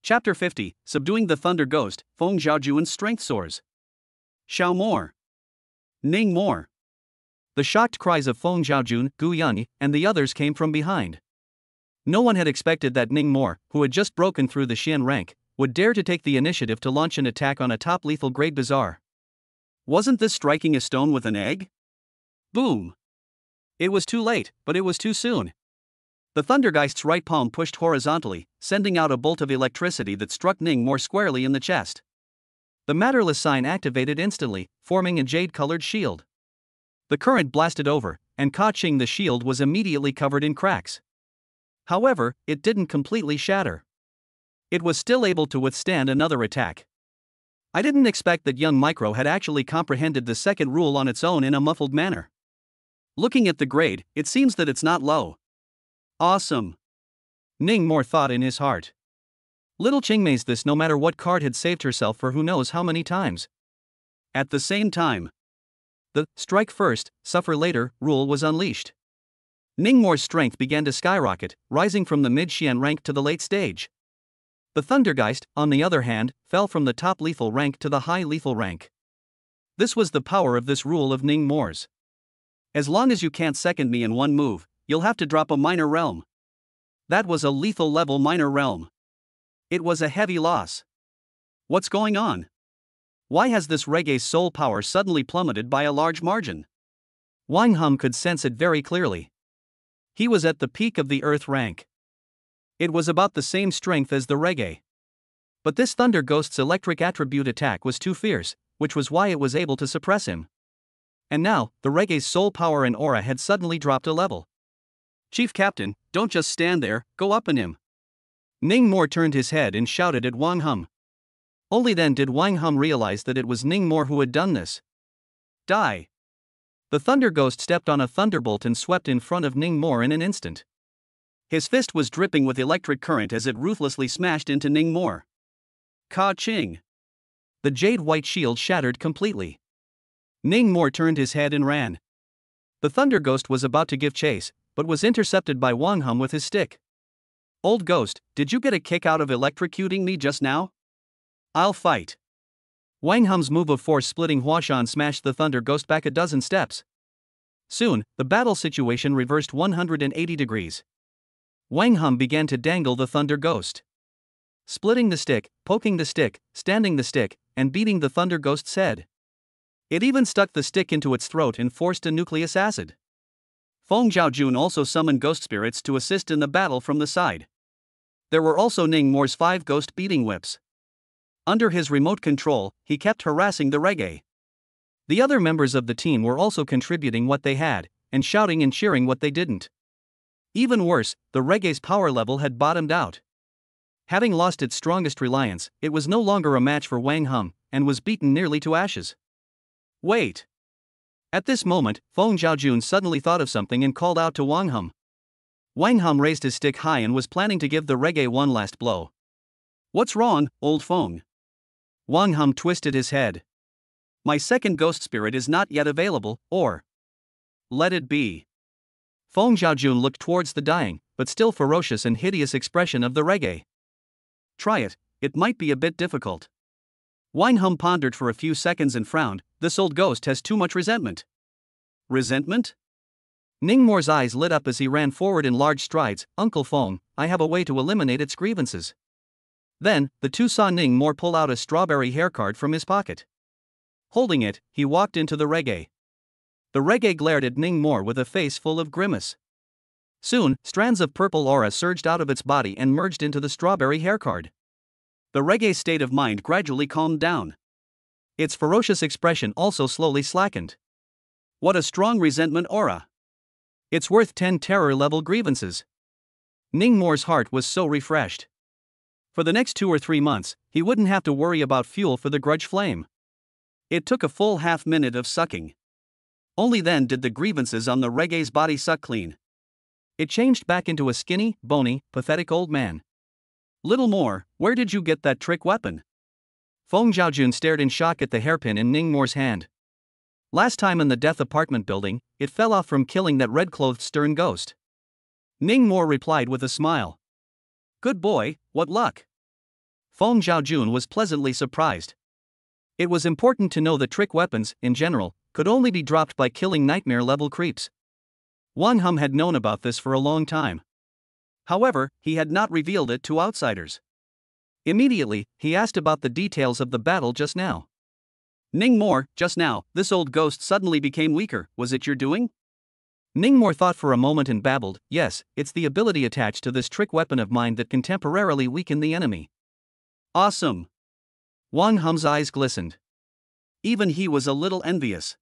Chapter 50, Subduing the Thunder Ghost, Feng Zhaojun's strength soars. Xiao Mo. Ning Mo. The shocked cries of Feng Zhaojun, Gu Yun, and the others came from behind. No one had expected that Ning Mo, who had just broken through the Xian rank, would dare to take the initiative to launch an attack on a top lethal grade bazaar. Wasn't this striking a stone with an egg? Boom! It was too late, but it was too soon. The Thundergeist's right palm pushed horizontally, sending out a bolt of electricity that struck Ning Mo squarely in the chest. The Matterless sign activated instantly, forming a jade-colored shield. The current blasted over, and catching the shield was immediately covered in cracks. However, it didn't completely shatter. It was still able to withstand another attack. I didn't expect that young Micro had actually comprehended the second rule on its own in a muffled manner. Looking at the grade, it seems that it's not low. Awesome. Ning Mo thought in his heart. Little Qingmei's this no matter what card had saved herself for who knows how many times. At the same time, the strike first, suffer later rule was unleashed. Ningmore's strength began to skyrocket, rising from the mid-Xian rank to the late stage. The Thundergeist, on the other hand, fell from the top lethal rank to the high lethal rank. This was the power of this rule of Ningmore's. As long as you can't second me in one move, you'll have to drop a minor realm. That was a lethal level minor realm. It was a heavy loss. What's going on? Why has this reggae's soul power suddenly plummeted by a large margin? Wang Hum could sense it very clearly. He was at the peak of the earth rank. It was about the same strength as the reggae. But this Thunder Ghost's electric attribute attack was too fierce, which was why it was able to suppress him. And now, the reggae's soul power and aura had suddenly dropped a level. Chief Captain, don't just stand there, go up on him. Ningmore turned his head and shouted at Wang Hum. Only then did Wang Hum realize that it was Ningmore who had done this. Die! The Thunder Ghost stepped on a thunderbolt and swept in front of Ningmore in an instant. His fist was dripping with electric current as it ruthlessly smashed into Ningmore. Ka-ching! The jade white shield shattered completely. Ningmore turned his head and ran. The Thunder Ghost was about to give chase, but was intercepted by Wang Hum with his stick. Old Ghost, did you get a kick out of electrocuting me just now? I'll fight. Wang Hum's move of force-splitting Huashan smashed the Thunder Ghost back a dozen steps. Soon, the battle situation reversed 180 degrees. Wang Hum began to dangle the Thunder Ghost. Splitting the stick, poking the stick, standing the stick, and beating the Thunder Ghost's head. It even stuck the stick into its throat and forced a nucleus acid. Feng Zhaojun also summoned ghost spirits to assist in the battle from the side. There were also Ningmore's 5 ghost beating whips. Under his remote control, he kept harassing the reggae. The other members of the team were also contributing what they had, and shouting and cheering what they didn't. Even worse, the reggae's power level had bottomed out. Having lost its strongest reliance, it was no longer a match for Wang Hum, and was beaten nearly to ashes. Wait! At this moment, Feng Zhaojun suddenly thought of something and called out to Wang Hum. Wang Hum raised his stick high and was planning to give the reggae one last blow. What's wrong, old Feng? Wang Hum twisted his head. My second ghost spirit is not yet available, or... Let it be. Feng Zhaojun looked towards the dying, but still ferocious and hideous expression of the reggae. Try it, it might be a bit difficult. Wang Hum pondered for a few seconds and frowned. This old ghost has too much resentment. Resentment? Ningmore's eyes lit up as he ran forward in large strides. Uncle Feng, I have a way to eliminate its grievances. Then, the two saw Ningmore pull out a strawberry hair card from his pocket. Holding it, he walked into the reggae. The reggae glared at Ningmore with a face full of grimace. Soon, strands of purple aura surged out of its body and merged into the strawberry hair card. The reggae's state of mind gradually calmed down. Its ferocious expression also slowly slackened. What a strong resentment aura! It's worth 10 terror-level grievances. Ningmore's heart was so refreshed. For the next 2 or 3 months, he wouldn't have to worry about fuel for the grudge flame. It took a full half-minute of sucking. Only then did the grievances on the reggae's body suck clean. It changed back into a skinny, bony, pathetic old man. Little more, where did you get that trick weapon? Feng Zhaojun stared in shock at the hairpin in Ningmore's hand. Last time in the Death Apartment building, it fell off from killing that red-clothed stern ghost. Ningmore replied with a smile. Good boy, what luck? Feng Zhaojun was pleasantly surprised. It was important to know that trick weapons, in general, could only be dropped by killing nightmare-level creeps. Wang Hum had known about this for a long time. However, he had not revealed it to outsiders. Immediately, he asked about the details of the battle just now. Ningmore, just now, this old ghost suddenly became weaker, was it your doing? Ningmore thought for a moment and babbled, yes, it's the ability attached to this trick weapon of mine that can temporarily weaken the enemy. Awesome! Wang Hum's eyes glistened. Even he was a little envious.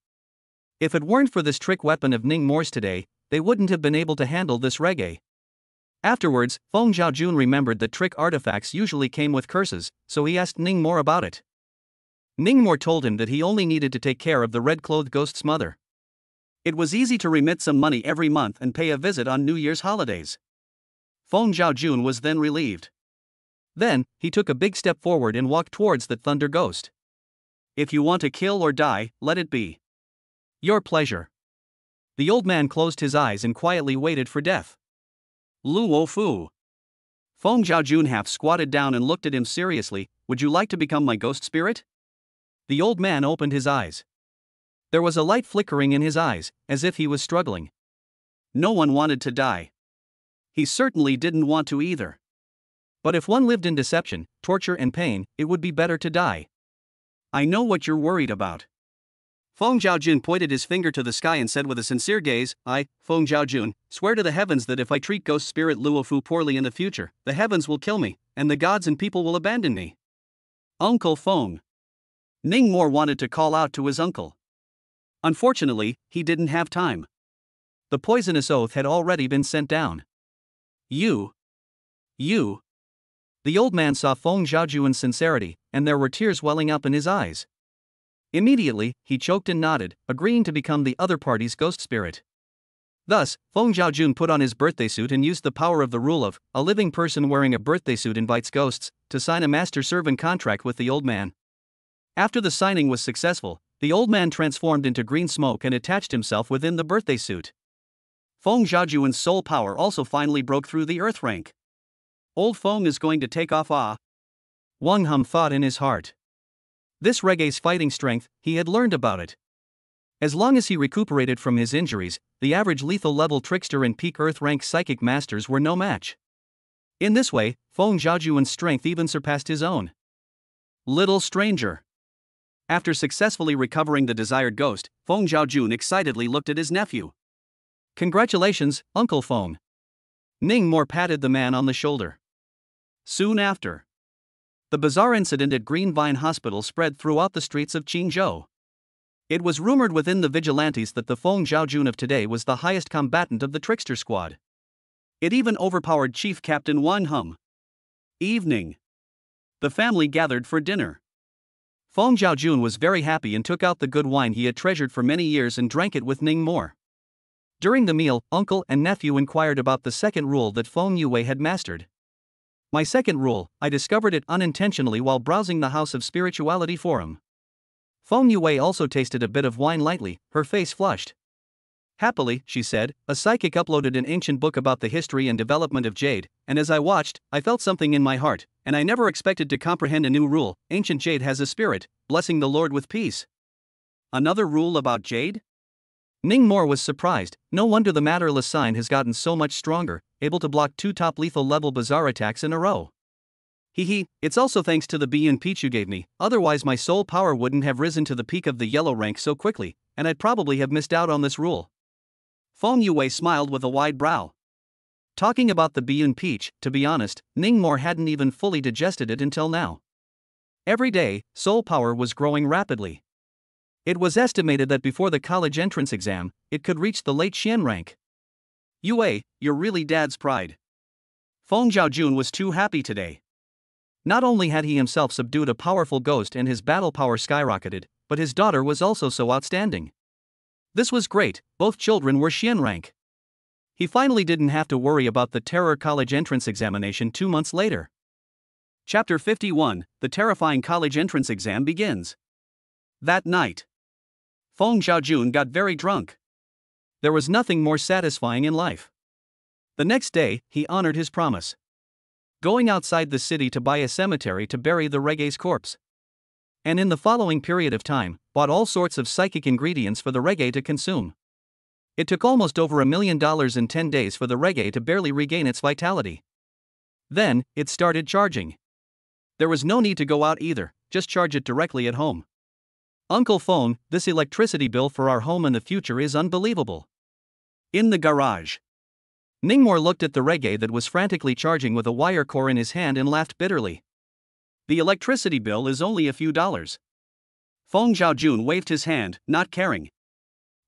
If it weren't for this trick weapon of Ningmore's today, they wouldn't have been able to handle this reggae. Afterwards, Feng Zhaojun remembered that trick artifacts usually came with curses, so he asked Ningmore about it. Ningmore told him that he only needed to take care of the red-clothed ghost's mother. It was easy to remit some money every month and pay a visit on New Year's holidays. Feng Zhaojun was then relieved. Then, he took a big step forward and walked towards the Thunder Ghost. If you want to kill or die, let it be. Your pleasure. The old man closed his eyes and quietly waited for death. Luo Fu. Feng Zhaojun half squatted down and looked at him seriously. Would you like to become my ghost spirit? The old man opened his eyes. There was a light flickering in his eyes, as if he was struggling. No one wanted to die. He certainly didn't want to either. But if one lived in deception, torture and pain, it would be better to die. I know what you're worried about. Feng Zhaojun pointed his finger to the sky and said with a sincere gaze, I, Feng Zhaojun, swear to the heavens that if I treat ghost spirit Luo Fu poorly in the future, the heavens will kill me, and the gods and people will abandon me. Uncle Feng. Ning Mo wanted to call out to his uncle. Unfortunately, he didn't have time. The poisonous oath had already been sent down. You. The old man saw Feng Zhaojun's sincerity, and there were tears welling up in his eyes. Immediately, he choked and nodded, agreeing to become the other party's ghost spirit. Thus, Feng Zhaojun put on his birthday suit and used the power of the rule of a living person wearing a birthday suit invites ghosts to sign a master-servant contract with the old man. After the signing was successful, the old man transformed into green smoke and attached himself within the birthday suit. Feng Zhaojun's soul power also finally broke through the earth rank. Old Feng is going to take off. Wang Hum thought in his heart. This reggae's fighting strength, he had learned about it. As long as he recuperated from his injuries, the average lethal level trickster and peak earth rank psychic masters were no match. In this way, Feng Zhaojun's strength even surpassed his own. Little stranger. After successfully recovering the desired ghost, Feng Zhaojun excitedly looked at his nephew. Congratulations, Uncle Feng. Ning Mo patted the man on the shoulder. Soon after, the bizarre incident at Green Vine Hospital spread throughout the streets of Qingzhou. It was rumored within the vigilantes that the Feng Zhaojun of today was the highest combatant of the trickster squad. It even overpowered Chief Captain Wang Hum. Evening. The family gathered for dinner. Feng Zhaojun was very happy and took out the good wine he had treasured for many years and drank it with Ning Mo. During the meal, uncle and nephew inquired about the second rule that Feng Yue had mastered. My second rule, I discovered it unintentionally while browsing the House of Spirituality forum. Feng Yue also tasted a bit of wine lightly, her face flushed. Happily, she said, a psychic uploaded an ancient book about the history and development of jade, and as I watched, I felt something in my heart, and I never expected to comprehend a new rule. Ancient jade has a spirit, blessing the Lord with peace. Another rule about jade? Ning Mo was surprised. No wonder the matterless sign has gotten so much stronger, able to block 2 top lethal level bizarre attacks in a row. It's also thanks to the Biyun Peach you gave me, otherwise my soul power wouldn't have risen to the peak of the yellow rank so quickly, and I'd probably have missed out on this rule. Feng Yue smiled with a wide brow. Talking about the Biyun Peach, to be honest, Ning Mo hadn't even fully digested it until now. Every day, soul power was growing rapidly. It was estimated that before the college entrance exam, it could reach the late Xian rank. Yue, you're really dad's pride. Feng Zhaojun was too happy today. Not only had he himself subdued a powerful ghost and his battle power skyrocketed, but his daughter was also so outstanding. This was great, both children were Xian rank. He finally didn't have to worry about the terror college entrance examination 2 months later. Chapter 51, The Terrifying College Entrance Exam begins. That night, Feng Zhaojun got very drunk. There was nothing more satisfying in life. The next day, he honored his promise. Going outside the city to buy a cemetery to bury the reggae's corpse. And in the following period of time, bought all sorts of psychic ingredients for the reggae to consume. It took almost over $1 million in 10 days for the reggae to barely regain its vitality. Then, it started charging. There was no need to go out either, just charge it directly at home. Uncle Feng, this electricity bill for our home in the future is unbelievable. In the garage, Ning Mo looked at the reggae that was frantically charging with a wire core in his hand and laughed bitterly. The electricity bill is only a few dollars. Feng Zhaojun waved his hand, not caring.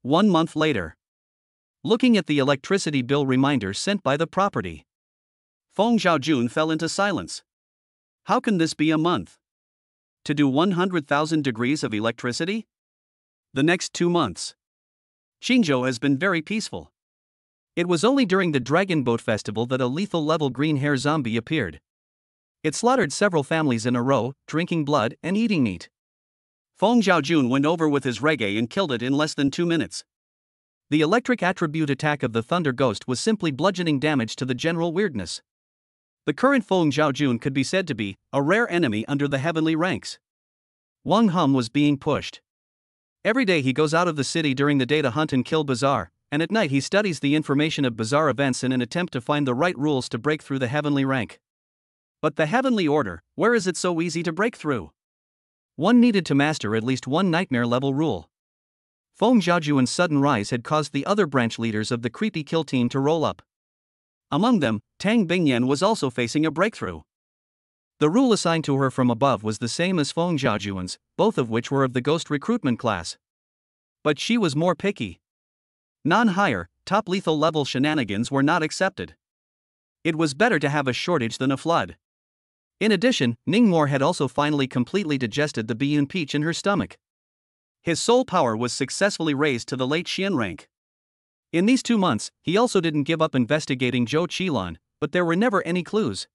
1 month later. Looking at the electricity bill reminder sent by the property, Feng Zhaojun fell into silence. How can this be a month? To do 100,000 degrees of electricity? The next 2 months. Qingzhou has been very peaceful. It was only during the Dragon Boat Festival that a lethal level green hair zombie appeared. It slaughtered several families in a row, drinking blood and eating meat. Feng Zhaojun went over with his reggae and killed it in less than 2 minutes. The electric attribute attack of the Thunder Ghost was simply bludgeoning damage to the general weirdness. The current Feng Zhaojun could be said to be a rare enemy under the heavenly ranks. Wang Hum was being pushed. Every day he goes out of the city during the day to hunt and kill Bazaar, and at night he studies the information of Bazaar events in an attempt to find the right rules to break through the heavenly rank. But the heavenly order, where is it so easy to break through? One needed to master at least one nightmare-level rule. Feng Zhaojuan's sudden rise had caused the other branch leaders of the creepy kill team to roll up. Among them, Tang Bingyan was also facing a breakthrough. The rule assigned to her from above was the same as Feng Zhaojuan's, both of which were of the ghost recruitment class. But she was more picky. Non-higher, top lethal level shenanigans were not accepted. It was better to have a shortage than a flood. In addition, Ningmore had also finally completely digested the Biyun Peach in her stomach. His soul power was successfully raised to the late Xian rank. In these 2 months, he also didn't give up investigating Zhou Qilan, but there were never any clues.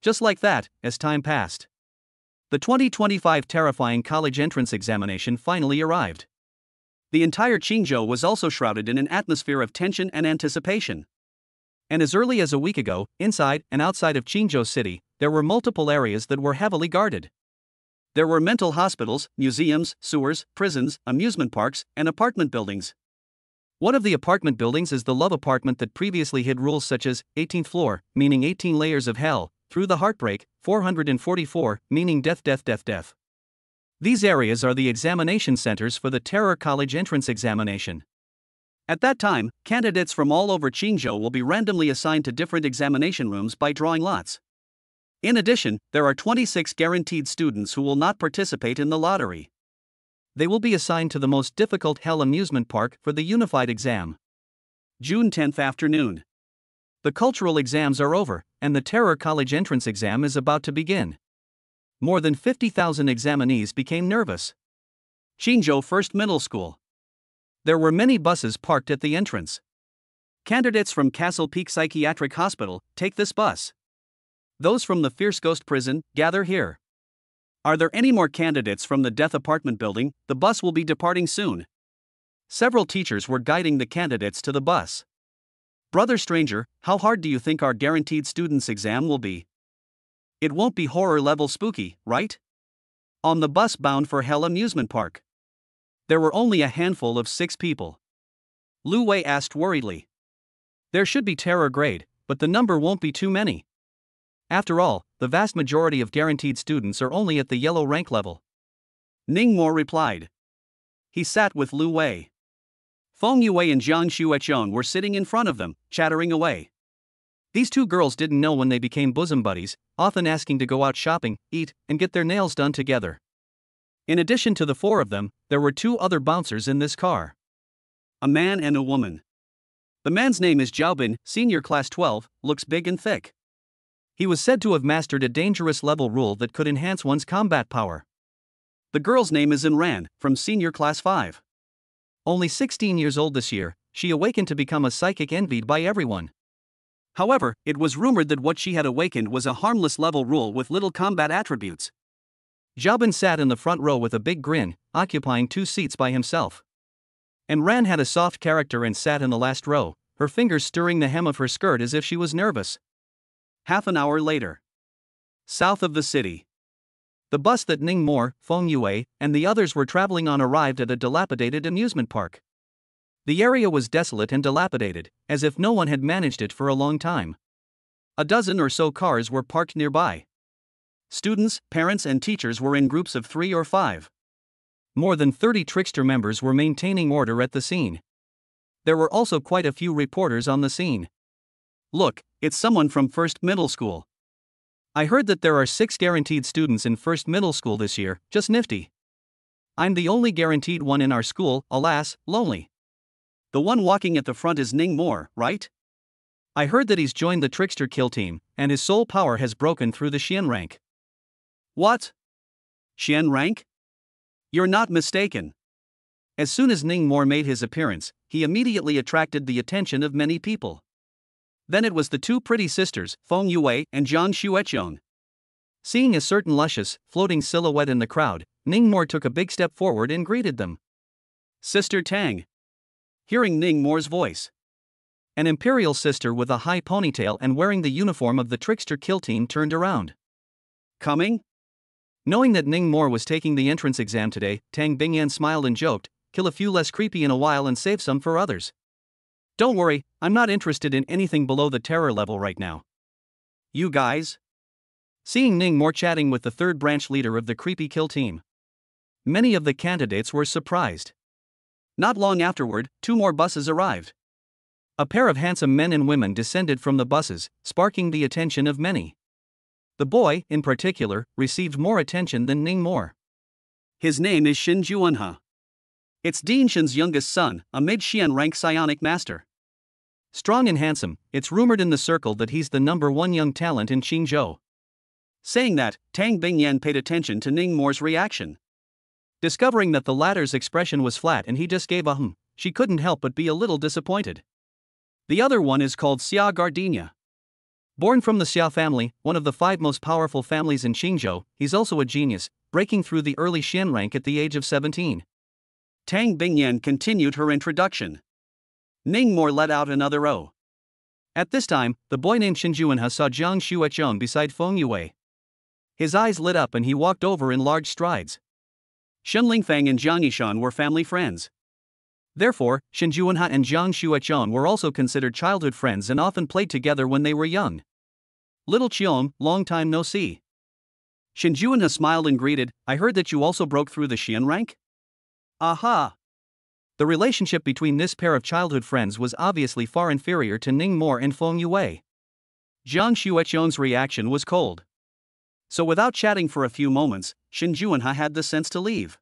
Just like that, as time passed, the 2025 terrifying college entrance examination finally arrived. The entire Qingzhou was also shrouded in an atmosphere of tension and anticipation. And as early as a week ago, inside and outside of Qingzhou City, there were multiple areas that were heavily guarded. There were mental hospitals, museums, sewers, prisons, amusement parks, and apartment buildings. One of the apartment buildings is the love apartment that previously hid rules such as 18th floor, meaning 18 layers of hell, through the heartbreak, 444, meaning death, death, death, death. These areas are the examination centers for the Terror College entrance examination. At that time, candidates from all over Qingzhou will be randomly assigned to different examination rooms by drawing lots. In addition, there are 26 guaranteed students who will not participate in the lottery. They will be assigned to the most difficult Hell amusement park for the unified exam. June 10th afternoon. The cultural exams are over, and the Terror College entrance exam is about to begin. More than 50,000 examinees became nervous. Qingzhou First Middle School. There were many buses parked at the entrance. Candidates from Castle Peak Psychiatric Hospital take this bus. Those from the Fierce Ghost Prison gather here. Are there any more candidates from the Death Apartment building? The bus will be departing soon. Several teachers were guiding the candidates to the bus. Brother Stranger, how hard do you think our guaranteed students' exam will be? It won't be horror-level spooky, right? On the bus bound for Hell Amusement Park. There were only a handful of 6 people. Lu Wei asked worriedly. There should be terror grade, but the number won't be too many. After all, the vast majority of guaranteed students are only at the yellow rank level. Ningmore replied. He sat with Lu Wei. Feng Yue and Jiang Xuechong were sitting in front of them, chattering away. These 2 girls didn't know when they became bosom buddies, often asking to go out shopping, eat, and get their nails done together. In addition to the 4 of them, there were 2 other bouncers in this car. A man and a woman. The man's name is Zhaobin, senior class 12, looks big and thick. He was said to have mastered a dangerous level rule that could enhance one's combat power. The girl's name is Inran, from senior class 5. Only 16 years old this year, she awakened to become a psychic envied by everyone. However, it was rumored that what she had awakened was a harmless level rule with little combat attributes. Zhaobin sat in the front row with a big grin, occupying 2 seats by himself. And Ran had a soft character and sat in the last row, her fingers stirring the hem of her skirt as if she was nervous. Half an hour later. South of the city. The bus that Ningmore, Feng Yue, and the others were traveling on arrived at a dilapidated amusement park. The area was desolate and dilapidated, as if no one had managed it for a long time. A dozen or so cars were parked nearby. Students, parents, and teachers were in groups of 3 or 5. More than 30 trickster members were maintaining order at the scene. There were also quite a few reporters on the scene. Look, it's someone from First Middle School. I heard that there are 6 guaranteed students in First Middle School this year, just nifty. I'm the only guaranteed one in our school, alas, lonely. The one walking at the front is Ningmore, right? I heard that he's joined the trickster kill team, and his soul power has broken through the Xian rank. What? Xian rank? You're not mistaken. As soon as Ningmore made his appearance, he immediately attracted the attention of many people. Then it was the 2 pretty sisters, Feng Yue and Jiang Xuechong. Seeing a certain luscious, floating silhouette in the crowd, Ningmore took a big step forward and greeted them. Sister Tang. hearing Ning More's voice. An imperial sister with a high ponytail and wearing the uniform of the trickster kill team turned around. Coming? Knowing that Ning More was taking the entrance exam today, Tang Bingyan smiled and joked, kill a few less creepy in a while and save some for others. Don't worry, I'm not interested in anything below the terror level right now. You guys? Seeing Ning More chatting with the third branch leader of the creepy kill team. Many of the candidates were surprised. Not long afterward, 2 more buses arrived. A pair of handsome men and women descended from the buses, sparking the attention of many. The boy, in particular, received more attention than Ning More. His name is Shin Juanha. It's Dean Shin's youngest son, a mid-Xian rank psionic master. Strong and handsome, it's rumored in the circle that he's the #1 young talent in Qingzhou. Saying that, Tang Bingyan paid attention to Ning More's reaction. Discovering that the latter's expression was flat and he just gave a she couldn't help but be a little disappointed. The other one is called Xia Gardenia. Born from the Xia family, one of the 5 most powerful families in Qingzhou, he's also a genius, breaking through the early Xian rank at the age of 17. Tang Bingyan continued her introduction. Ning More let out another "oh." At this time, the boy named Shin Juanha saw Jiang Xuechong beside Feng Yue. His eyes lit up and he walked over in large strides. Shen Lingfang and Jiang Yishan were family friends. Therefore, Shin Juanha and Jiang Xuechong were also considered childhood friends and often played together when they were young. Little Qiong, long time no see. Shin Juanha smiled and greeted, I heard that you also broke through the Xian rank? Aha! The relationship between this pair of childhood friends was obviously far inferior to Ning More and Feng Yue. Jiang Xuechong's reaction was cold. So without chatting for a few moments, Shin Juanha had the sense to leave.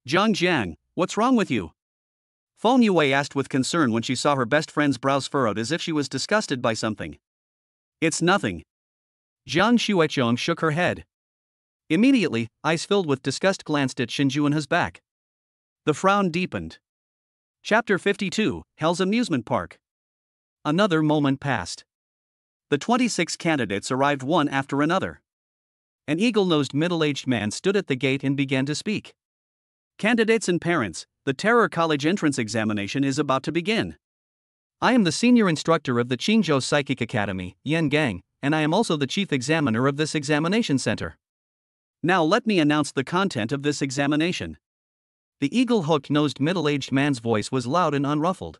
Jiang Jiang, what's wrong with you? Feng Yue asked with concern when she saw her best friend's brows furrowed as if she was disgusted by something. It's nothing. Jiang Xuechong shook her head. Immediately, eyes filled with disgust glanced at Shin Juanha's back. The frown deepened. Chapter 52, Hell's Amusement Park. Another moment passed. The 26 candidates arrived one after another. An eagle-nosed middle-aged man stood at the gate and began to speak. Candidates and parents, the Terror College entrance examination is about to begin. I am the senior instructor of the Qingzhou Psychic Academy, Yan Gang, and I am also the chief examiner of this examination center. Now let me announce the content of this examination. The eagle-hook-nosed middle-aged man's voice was loud and unruffled.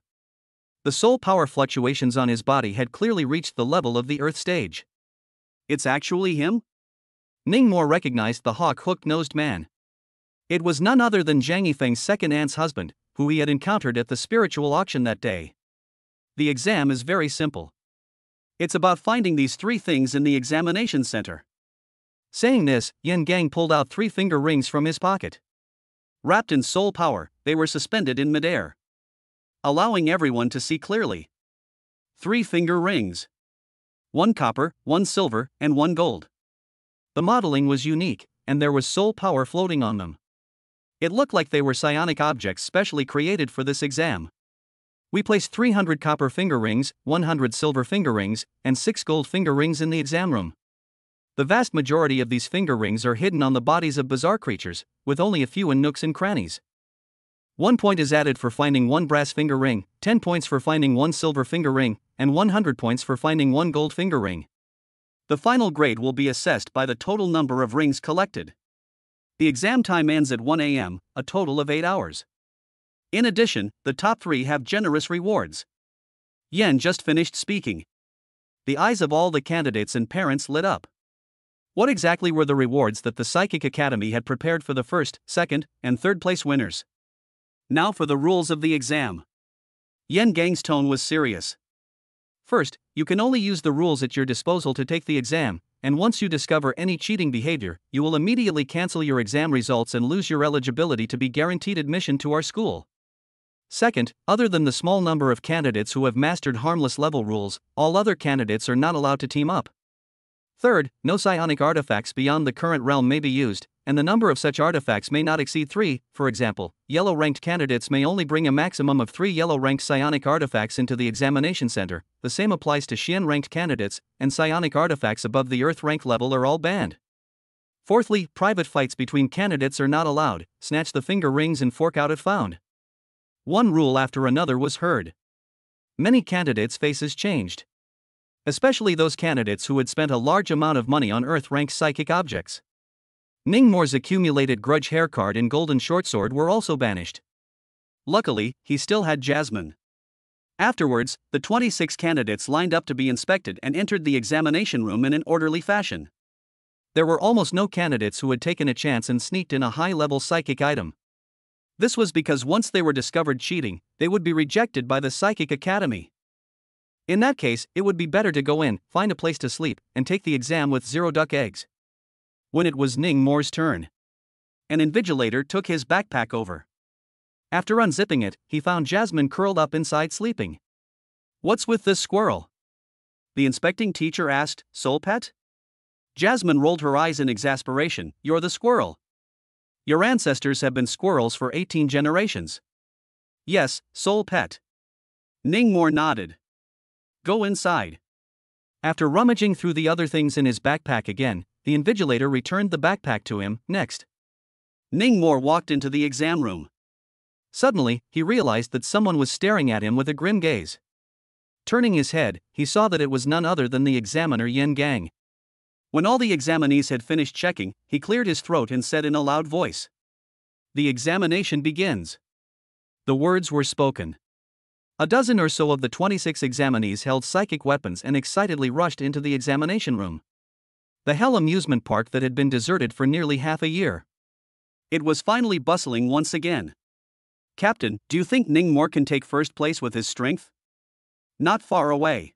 The soul power fluctuations on his body had clearly reached the level of the Earth stage. It's actually him? Ning More recognized the hook-nosed man. It was none other than Zhang Yifeng's second aunt's husband, who he had encountered at the spiritual auction that day. The exam is very simple. It's about finding these 3 things in the examination center. Saying this, Yan Gang pulled out 3 finger rings from his pocket. Wrapped in soul power, they were suspended in midair, allowing everyone to see clearly. 3 finger rings. 1 copper, 1 silver, and 1 gold. The modeling was unique, and there was soul power floating on them. It looked like they were psionic objects specially created for this exam. We placed 300 copper finger rings, 100 silver finger rings, and 6 gold finger rings in the exam room. The vast majority of these finger rings are hidden on the bodies of bizarre creatures, with only a few in nooks and crannies. 1 point is added for finding 1 brass finger ring, 10 points for finding 1 silver finger ring, and 100 points for finding 1 gold finger ring. The final grade will be assessed by the total number of rings collected. The exam time ends at 1 a.m., a total of 8 hours. In addition, the top 3 have generous rewards. Yan just finished speaking. The eyes of all the candidates and parents lit up. What exactly were the rewards that the Psychic Academy had prepared for the first, second, and third place winners? Now for the rules of the exam. Yan Gang's tone was serious. First, you can only use the rules at your disposal to take the exam, and once you discover any cheating behavior, you will immediately cancel your exam results and lose your eligibility to be guaranteed admission to our school. Second, other than the small number of candidates who have mastered harmless level rules, all other candidates are not allowed to team up. Third, no psionic artifacts beyond the current realm may be used, and the number of such artifacts may not exceed 3. For example, yellow-ranked candidates may only bring a maximum of 3 yellow-ranked psionic artifacts into the examination center. The same applies to Xian-ranked candidates, and psionic artifacts above the Earth rank level are all banned. Fourthly, private fights between candidates are not allowed. Snatch the finger rings and fork out if found. One rule after another was heard. Many candidates' faces changed. Especially those candidates who had spent a large amount of money on Earth-ranked psychic objects. Ningmore's accumulated grudge hair card and golden shortsword were also banished. Luckily, he still had Jasmine. Afterwards, the 26 candidates lined up to be inspected and entered the examination room in an orderly fashion. There were almost no candidates who had taken a chance and sneaked in a high-level psychic item. This was because once they were discovered cheating, they would be rejected by the Psychic Academy. In that case, it would be better to go in, find a place to sleep, and take the exam with 0 duck eggs. When it was Ningmore's turn, an invigilator took his backpack over. After unzipping it, he found Jasmine curled up inside sleeping. "What's with this squirrel?" the inspecting teacher asked. "Soul pet?" Jasmine rolled her eyes in exasperation. "You're the squirrel. Your ancestors have been squirrels for 18 generations. "Yes, soul pet." Ningmore nodded. "Go inside." After rummaging through the other things in his backpack again, the invigilator returned the backpack to him. Next, Ningmore walked into the exam room. Suddenly, he realized that someone was staring at him with a grim gaze. Turning his head, he saw that it was none other than the examiner Yin Gang. When all the examinees had finished checking, he cleared his throat and said in a loud voice, "The examination begins." The words were spoken. A dozen or so of the 26 examinees held psychic weapons and excitedly rushed into the examination room. The Hell amusement park that had been deserted for nearly half a year. It was finally bustling once again. "Captain, do you think Ningmore can take first place with his strength?" "Not far away."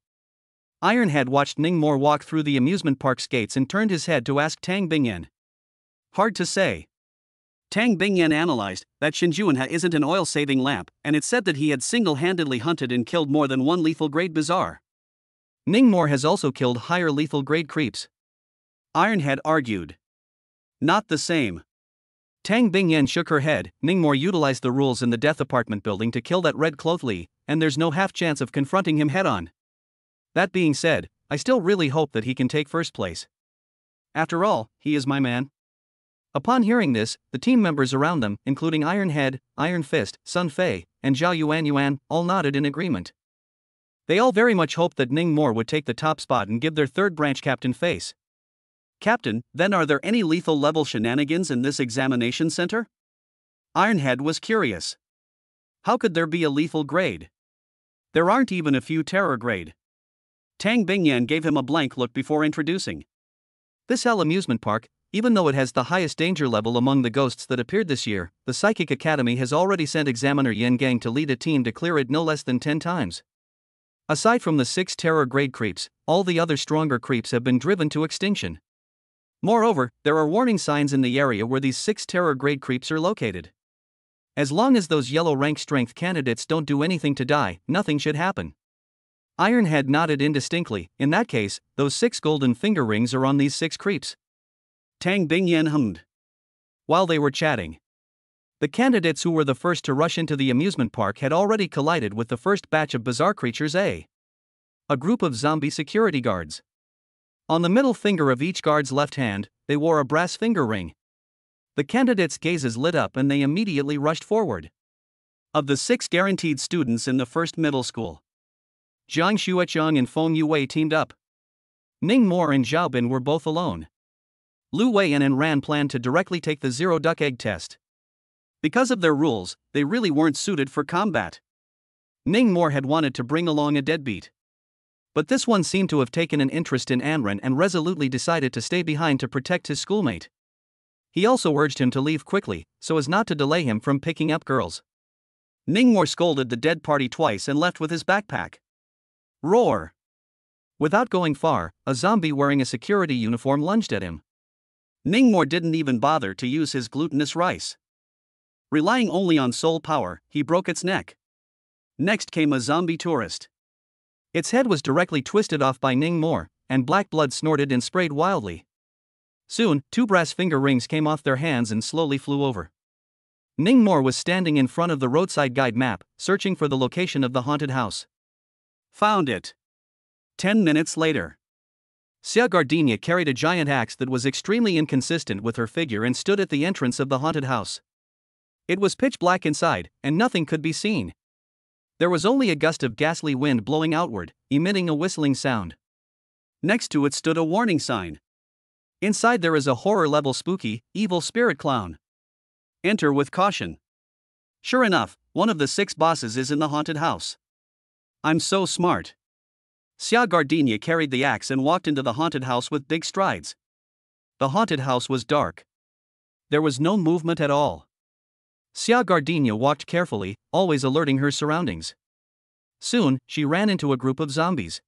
Ironhead watched Ningmore walk through the amusement park's gates and turned his head to ask Tang Bingyan. "Hard to say." Tang Bingyan analyzed that Shinjuanha isn't an oil-saving lamp, and it said that he had single-handedly hunted and killed more than one lethal-grade bizarre. Ningmore has also killed higher lethal-grade creeps. Ironhead argued. "Not the same." Tang Bingyan shook her head. "Ningmore utilized the rules in the Death Apartment building to kill that red-clothed Li, and there's no half chance of confronting him head-on. That being said, I still really hope that he can take first place. After all, he is my man." Upon hearing this, the team members around them, including Ironhead, Iron Fist, Sun Fei, and Zhao Yuan, all nodded in agreement. They all very much hoped that Ningmore would take the top spot and give their third branch captain face. "Captain, then are there any lethal level shenanigans in this examination center?" Ironhead was curious. "How could there be a lethal grade? There aren't even a few terror grade." Tang Bingyan gave him a blank look before introducing. "This Hell amusement park, even though it has the highest danger level among the ghosts that appeared this year, the Psychic Academy has already sent examiner Yin Gang to lead a team to clear it no less than 10 times. Aside from the 6 terror grade creeps, all the other stronger creeps have been driven to extinction. Moreover, there are warning signs in the area where these 6 terror grade creeps are located. As long as those yellow rank strength candidates don't do anything to die, nothing should happen." Ironhead nodded indistinctly. "In that case, those 6 golden finger rings are on these 6 creeps." Tang Bingyan hummed. While they were chatting, the candidates who were the first to rush into the amusement park had already collided with the first batch of bizarre creatures, a group of zombie security guards. On the middle finger of each guard's left hand, they wore a brass finger ring. The candidates' gazes lit up and they immediately rushed forward. Of the 6 guaranteed students in the first middle school, Jiang Xuecheng and Feng Yue teamed up. Ningmore and Zhao Bin were both alone. Lu Weiyan and Ran planned to directly take the 0 duck egg test. Because of their rules, they really weren't suited for combat. Ningmore had wanted to bring along a deadbeat. But this one seemed to have taken an interest in Anren and resolutely decided to stay behind to protect his schoolmate. He also urged him to leave quickly, so as not to delay him from picking up girls. Ningmore scolded the dead party twice and left with his backpack. Roar! Without going far, a zombie wearing a security uniform lunged at him. Ningmore didn't even bother to use his glutinous rice. Relying only on soul power, he broke its neck. Next came a zombie tourist. Its head was directly twisted off by Ningmore, and black blood snorted and sprayed wildly. Soon, 2 brass finger rings came off their hands and slowly flew over. Ningmore was standing in front of the roadside guide map, searching for the location of the haunted house. Found it. 10 minutes later. Xia Gardenia carried a giant axe that was extremely inconsistent with her figure and stood at the entrance of the haunted house. It was pitch black inside, and nothing could be seen. There was only a gust of ghastly wind blowing outward, emitting a whistling sound. Next to it stood a warning sign. Inside there is a horror-level spooky, evil spirit clown. Enter with caution. Sure enough, one of the 6 bosses is in the haunted house. I'm so smart. Xia Gardenia carried the axe and walked into the haunted house with big strides. The haunted house was dark. There was no movement at all. Xia Gardenia walked carefully, always alerting her surroundings. Soon, she ran into a group of zombies.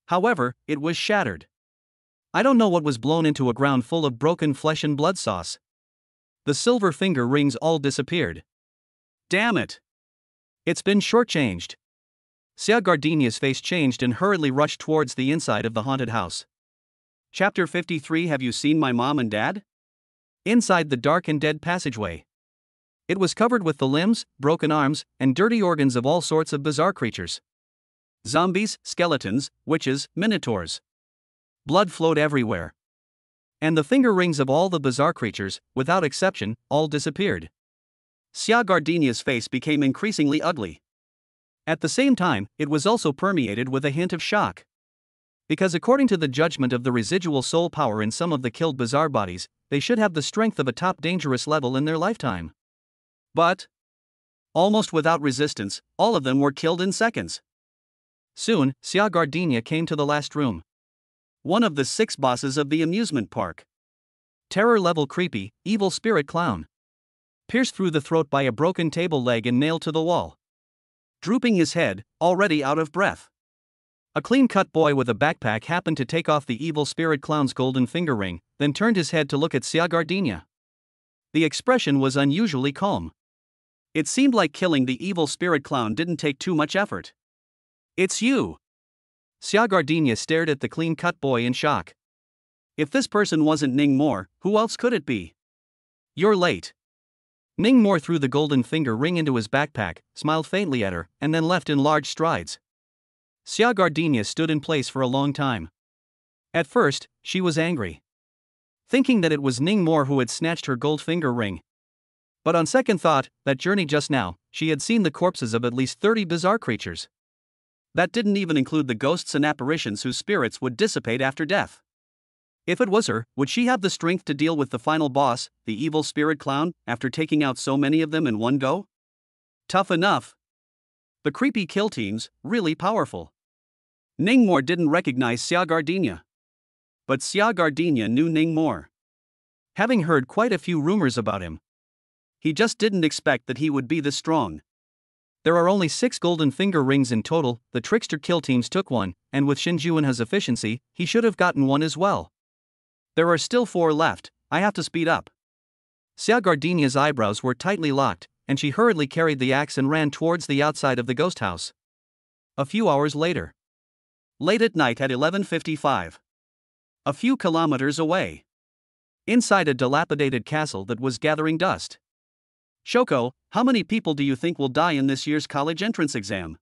However, it was shattered. I don't know what was blown into a ground full of broken flesh and blood sauce. The silver finger rings all disappeared. Damn it! It's been shortchanged. Xia Gardenia's face changed and hurriedly rushed towards the inside of the haunted house. Chapter 53. Have you seen my mom and dad? Inside the dark and dead passageway. It was covered with the limbs, broken arms, and dirty organs of all sorts of bizarre creatures. Zombies, skeletons, witches, minotaurs. Blood flowed everywhere. And the finger rings of all the bizarre creatures, without exception, all disappeared. Xia Gardenia's face became increasingly ugly. At the same time, it was also permeated with a hint of shock. Because according to the judgment of the residual soul power in some of the killed bizarre bodies, they should have the strength of a top dangerous level in their lifetime. But, almost without resistance, all of them were killed in seconds. Soon, Xia Gardenia came to the last room. One of the 6 bosses of the amusement park. Terror-level creepy, evil spirit clown. Pierced through the throat by a broken table leg and nailed to the wall. Drooping his head, already out of breath. A clean-cut boy with a backpack happened to take off the evil spirit clown's golden finger ring, then turned his head to look at Xia Gardenia. The expression was unusually calm. It seemed like killing the evil spirit clown didn't take too much effort. It's you! Xia Gardenia stared at the clean-cut boy in shock. If this person wasn't Ning Mo, who else could it be? You're late. Ning Mo threw the golden finger ring into his backpack, smiled faintly at her, and then left in large strides. Xia Gardenia stood in place for a long time. At first, she was angry, thinking that it was Ning Mo who had snatched her gold finger ring. But on second thought, that journey just now, she had seen the corpses of at least 30 bizarre creatures. That didn't even include the ghosts and apparitions whose spirits would dissipate after death. If it was her, would she have the strength to deal with the final boss, the evil spirit clown, after taking out so many of them in one go? Tough enough. The creepy kill teams, really powerful. Ning Mo didn't recognize Xia Gardenia. But Xia Gardenia knew Ning Mo. Having heard quite a few rumors about him. He just didn't expect that he would be this strong. There are only 6 golden finger rings in total, the trickster kill teams took one, and with Shinju and his efficiency, he should have gotten one as well. There are still 4 left, I have to speed up. Xia Gardenia's eyebrows were tightly locked, and she hurriedly carried the axe and ran towards the outside of the ghost house. A few hours later. Late at night at 11:55. A few kilometers away. Inside a dilapidated castle that was gathering dust. Shoko, how many people do you think will die in this year's college entrance exam?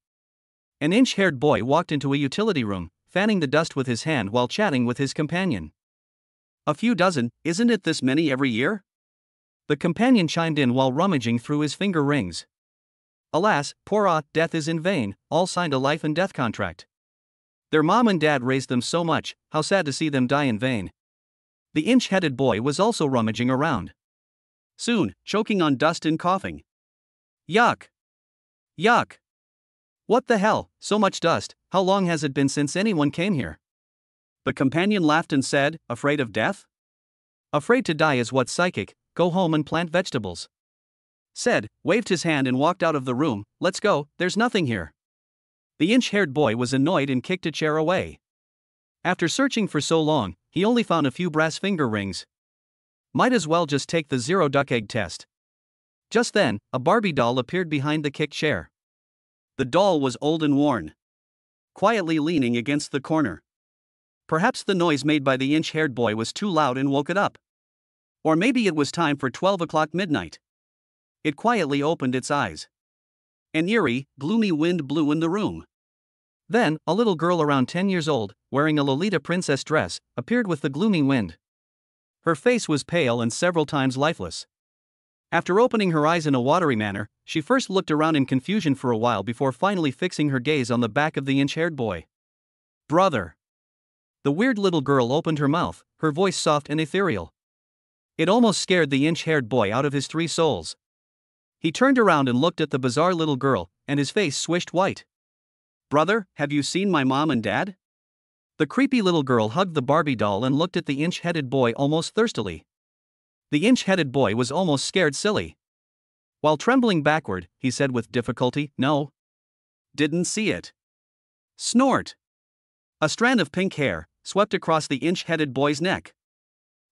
An inch-haired boy walked into a utility room, fanning the dust with his hand while chatting with his companion. A few dozen, isn't it this many every year? The companion chimed in while rummaging through his finger rings. Alas, poor death is in vain, all signed a life and death contract. Their mom and dad raised them so much, how sad to see them die in vain. The inch-headed boy was also rummaging around. Soon, choking on dust and coughing. Yuck! Yuck! What the hell, so much dust, how long has it been since anyone came here? The companion laughed and said, afraid of death? Afraid to die is what psychic, go home and plant vegetables. Said, waved his hand and walked out of the room, let's go, there's nothing here. The inch-haired boy was annoyed and kicked a chair away. After searching for so long, he only found a few brass finger rings. Might as well just take the zero duck egg test. Just then, a Barbie doll appeared behind the kicked chair. The doll was old and worn. Quietly leaning against the corner. Perhaps the noise made by the inch-haired boy was too loud and woke it up. Or maybe it was time for 12 o'clock midnight. It quietly opened its eyes. An eerie, gloomy wind blew in the room. Then, a little girl around 10 years old, wearing a Lolita princess dress, appeared with the gloomy wind. Her face was pale and several times lifeless. After opening her eyes in a watery manner, she first looked around in confusion for a while before finally fixing her gaze on the back of the inch-haired boy. Brother. The weird little girl opened her mouth, her voice soft and ethereal. It almost scared the inch-haired boy out of his three souls. He turned around and looked at the bizarre little girl, and his face swished white. Brother, have you seen my mom and dad? The creepy little girl hugged the Barbie doll and looked at the inch-headed boy almost thirstily. The inch-headed boy was almost scared silly. While trembling backward, he said with difficulty, "No. Didn't see it." Snort! A strand of pink hair swept across the inch-headed boy's neck.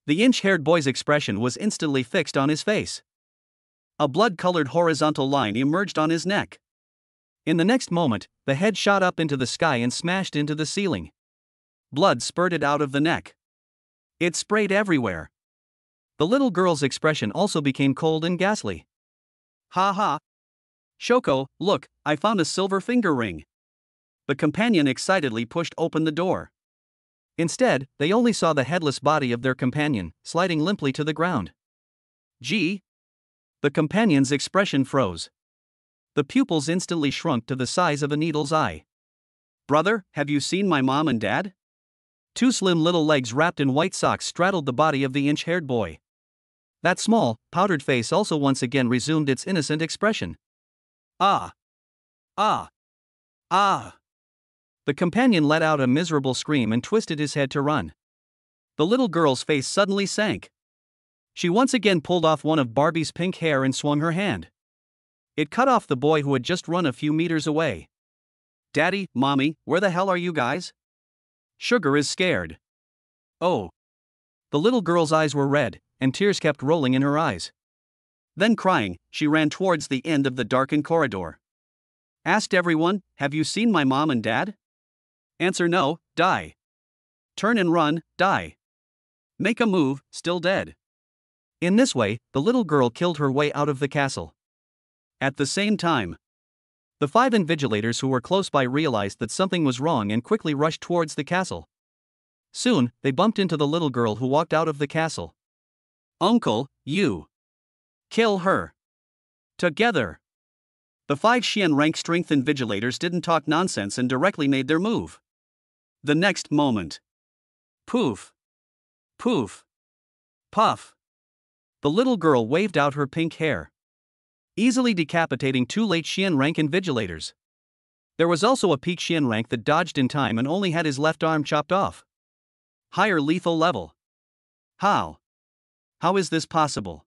The inch-haired boy's expression was instantly fixed on his face. A blood-colored horizontal line emerged on his neck. In the next moment, the head shot up into the sky and smashed into the ceiling. Blood spurted out of the neck. It sprayed everywhere. The little girl's expression also became cold and ghastly. "Ha ha! Shoko, look, I found a silver finger ring." The companion excitedly pushed open the door. Instead, they only saw the headless body of their companion, sliding limply to the ground. Gee! The companion's expression froze. The pupils instantly shrunk to the size of a needle's eye. Brother, have you seen my mom and dad? Two slim little legs wrapped in white socks straddled the body of the inch-haired boy. That small, powdered face also once again resumed its innocent expression. Ah! Ah! Ah! The companion let out a miserable scream and twisted his head to run. The little girl's face suddenly sank. She once again pulled off one of Barbie's pink hair and swung her hand. It cut off the boy who had just run a few meters away. Daddy, Mommy, where the hell are you guys? Sugar is scared. Oh. The little girl's eyes were red, and tears kept rolling in her eyes. Then crying, she ran towards the end of the darkened corridor. Asked everyone, have you seen my mom and dad? Answer no, die. Turn and run, die. Make a move, still dead. In this way, the little girl killed her way out of the castle. At the same time, the 5 invigilators who were close by realized that something was wrong and quickly rushed towards the castle. Soon, they bumped into the little girl who walked out of the castle. Uncle, you. Kill her. Together. The 5 Xian rank strength invigilators didn't talk nonsense and directly made their move. The next moment. Poof. Poof. Puff. The little girl waved out her pink hair, easily decapitating 2 late Xian rank invigilators. There was also a peak Xian rank that dodged in time and only had his left arm chopped off. Higher lethal level. How? How is this possible?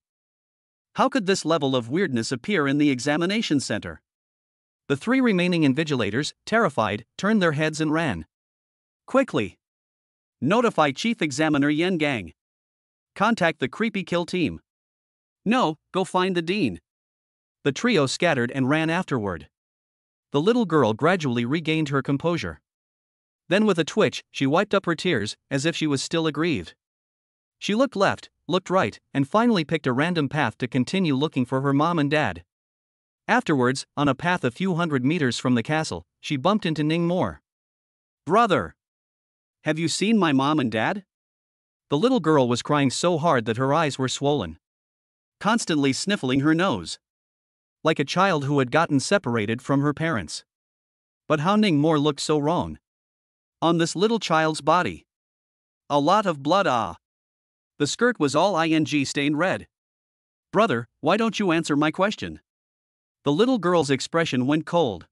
How could this level of weirdness appear in the examination center? The 3 remaining invigilators, terrified, turned their heads and ran. Quickly! Notify Chief Examiner Yen Gang. Contact the creepy kill team. No, go find the dean. The trio scattered and ran afterward. The little girl gradually regained her composure. Then with a twitch, she wiped up her tears, as if she was still aggrieved. She looked left, looked right, and finally picked a random path to continue looking for her mom and dad. Afterwards, on a path a few hundred meters from the castle, she bumped into Ning Mor. Brother! Have you seen my mom and dad? The little girl was crying so hard that her eyes were swollen, constantly sniffling her nose, like a child who had gotten separated from her parents. But how Ning Mor looked so wrong. On this little child's body. A lot of blood. The skirt was all stained red. Brother, why don't you answer my question? The little girl's expression went cold.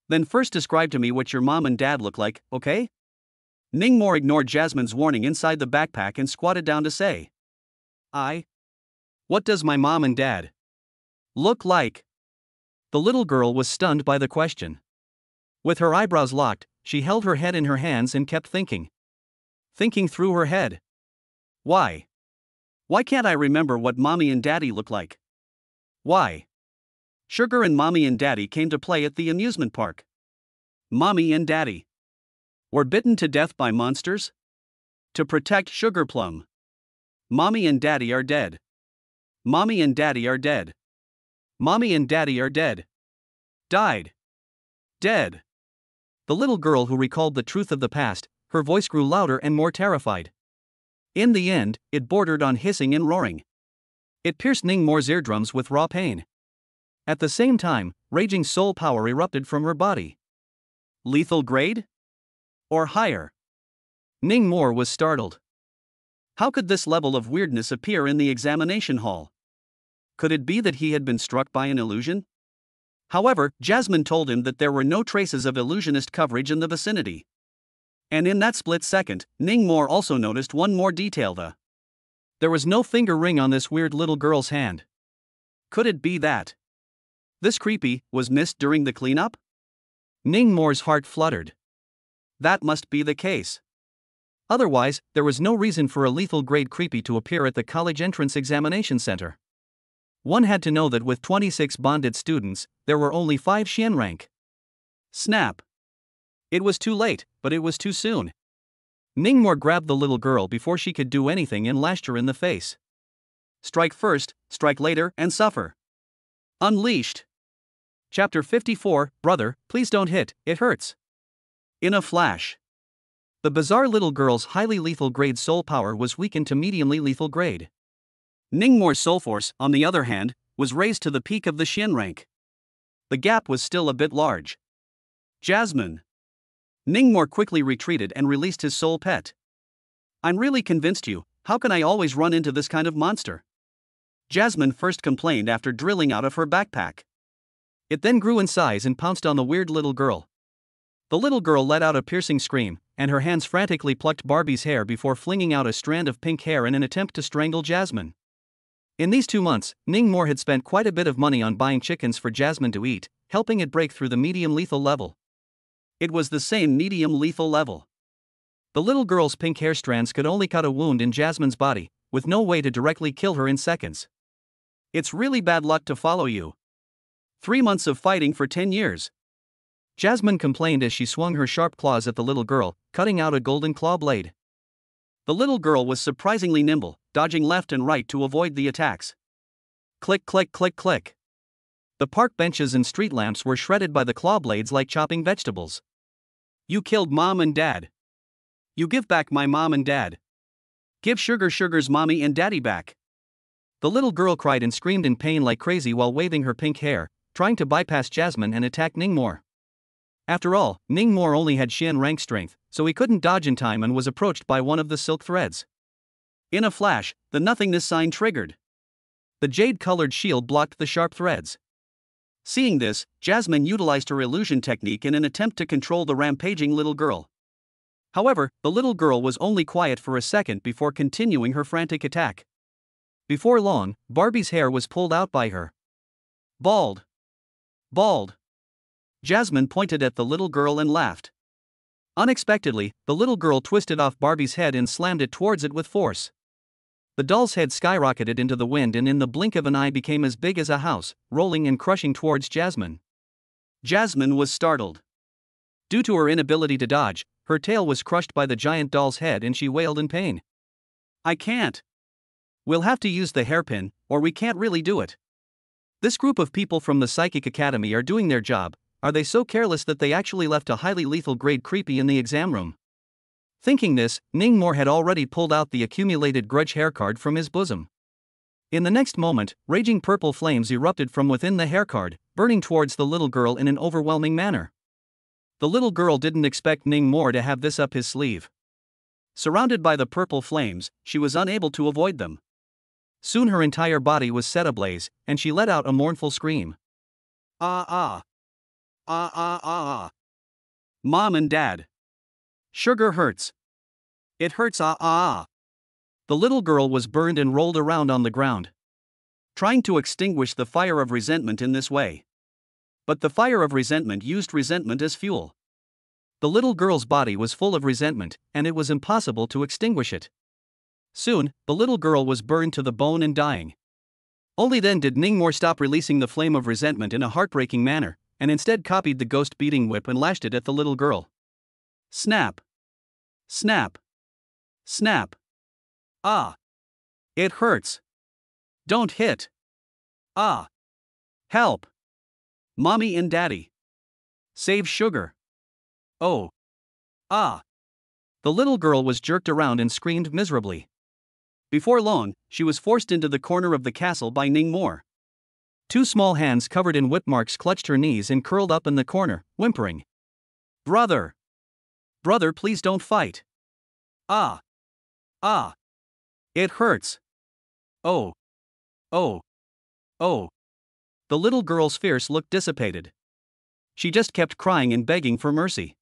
Then first describe to me what your mom and dad look like, okay? Ning Mor ignored Jasmine's warning inside the backpack and squatted down to say. What does my mom and dad look like? The little girl was stunned by the question. With her eyebrows locked, she held her head in her hands and kept thinking. Thinking through her head. Why? Why can't I remember what mommy and daddy look like? Why? Sugar and mommy and daddy came to play at the amusement park. Mommy and daddy were bitten to death by monsters? To protect Sugar Plum. Mommy and daddy are dead. Mommy and daddy are dead. Mommy and daddy are dead. Died. Dead. The little girl who recalled the truth of the past, her voice grew louder and more terrified. In the end, it bordered on hissing and roaring. It pierced Ningmore's eardrums with raw pain. At the same time, raging soul power erupted from her body. Lethal grade? Or higher? Ningmore was startled. How could this level of weirdness appear in the examination hall? Could it be that he had been struck by an illusion? However, Jasmine told him that there were no traces of illusionist coverage in the vicinity. And in that split second, Ningmore also noticed one more detail: there was no finger ring on this weird little girl's hand. Could it be that this creepy was missed during the cleanup? Ningmore's heart fluttered. That must be the case. Otherwise, there was no reason for a lethal grade creepy to appear at the college entrance examination center. One had to know that with 26 bonded students, there were only 5 Xian rank. Snap. It was too late, but it was too soon. Ningmore grabbed the little girl before she could do anything and lashed her in the face. Strike first, strike later, and suffer. Unleashed. Chapter 54, Brother, please don't hit, it hurts. In a flash. The bizarre little girl's highly lethal grade soul power was weakened to mediumly lethal grade. Ningmore's soul force, on the other hand, was raised to the peak of the Xian rank. The gap was still a bit large. Jasmine. Ningmore quickly retreated and released his soul pet. I'm really convinced you, how can I always run into this kind of monster? Jasmine first complained after drilling out of her backpack. It then grew in size and pounced on the weird little girl. The little girl let out a piercing scream, and her hands frantically plucked Barbie's hair before flinging out a strand of pink hair in an attempt to strangle Jasmine. In these 2 months, Ningmore had spent quite a bit of money on buying chickens for Jasmine to eat, helping it break through the medium lethal level. It was the same medium lethal level. The little girl's pink hair strands could only cut a wound in Jasmine's body, with no way to directly kill her in seconds. It's really bad luck to follow you. 3 months of fighting for 10 years. Jasmine complained as she swung her sharp claws at the little girl, cutting out a golden claw blade. The little girl was surprisingly nimble, dodging left and right to avoid the attacks. Click, click, click, click. The park benches and street lamps were shredded by the claw blades like chopping vegetables. You killed Mom and Dad. You give back my mom and dad. Give Sugar's mommy and daddy back. The little girl cried and screamed in pain like crazy while waving her pink hair, trying to bypass Jasmine and attack Ningmore. After all, Ningmore only had Xian rank strength, so he couldn't dodge in time and was approached by one of the silk threads. In a flash, the nothingness sign triggered. The jade-colored shield blocked the sharp threads. Seeing this, Jasmine utilized her illusion technique in an attempt to control the rampaging little girl. However, the little girl was only quiet for a second before continuing her frantic attack. Before long, Barbie's hair was pulled out by her. Bald. Bald. Jasmine pointed at the little girl and laughed. Unexpectedly, the little girl twisted off Barbie's head and slammed it towards it with force. The doll's head skyrocketed into the wind and in the blink of an eye became as big as a house, rolling and crushing towards Jasmine. Jasmine was startled. Due to her inability to dodge, her tail was crushed by the giant doll's head and she wailed in pain. I can't. We'll have to use the hairpin, or we can't really do it. This group of people from the Psychic Academy are doing their job. Are they so careless that they actually left a highly lethal grade creepy in the exam room? Thinking this, Ningmore had already pulled out the accumulated grudge hair card from his bosom. In the next moment, raging purple flames erupted from within the hair card, burning towards the little girl in an overwhelming manner. The little girl didn't expect Ningmore to have this up his sleeve. Surrounded by the purple flames, she was unable to avoid them. Soon her entire body was set ablaze, and she let out a mournful scream. Ah ah. Ah ah ah ah. Mom and Dad. Sugar hurts. It hurts ah ah ah. The little girl was burned and rolled around on the ground, trying to extinguish the fire of resentment in this way. But the fire of resentment used resentment as fuel. The little girl's body was full of resentment, and it was impossible to extinguish it. Soon, the little girl was burned to the bone and dying. Only then did Ningmore stop releasing the flame of resentment in a heartbreaking manner, and instead copied the ghost beating whip and lashed it at the little girl. Snap. Snap. Snap. Ah. It hurts. Don't hit. Ah. Help. Mommy and Daddy. Save Sugar. Oh. Ah. The little girl was jerked around and screamed miserably. Before long, she was forced into the corner of the castle by Ning Mor. Two small hands covered in whip marks clutched her knees and curled up in the corner, whimpering. Brother! Brother, please don't fight. Ah! Ah! It hurts. Oh! Oh! Oh! The little girl's fierce look dissipated. She just kept crying and begging for mercy.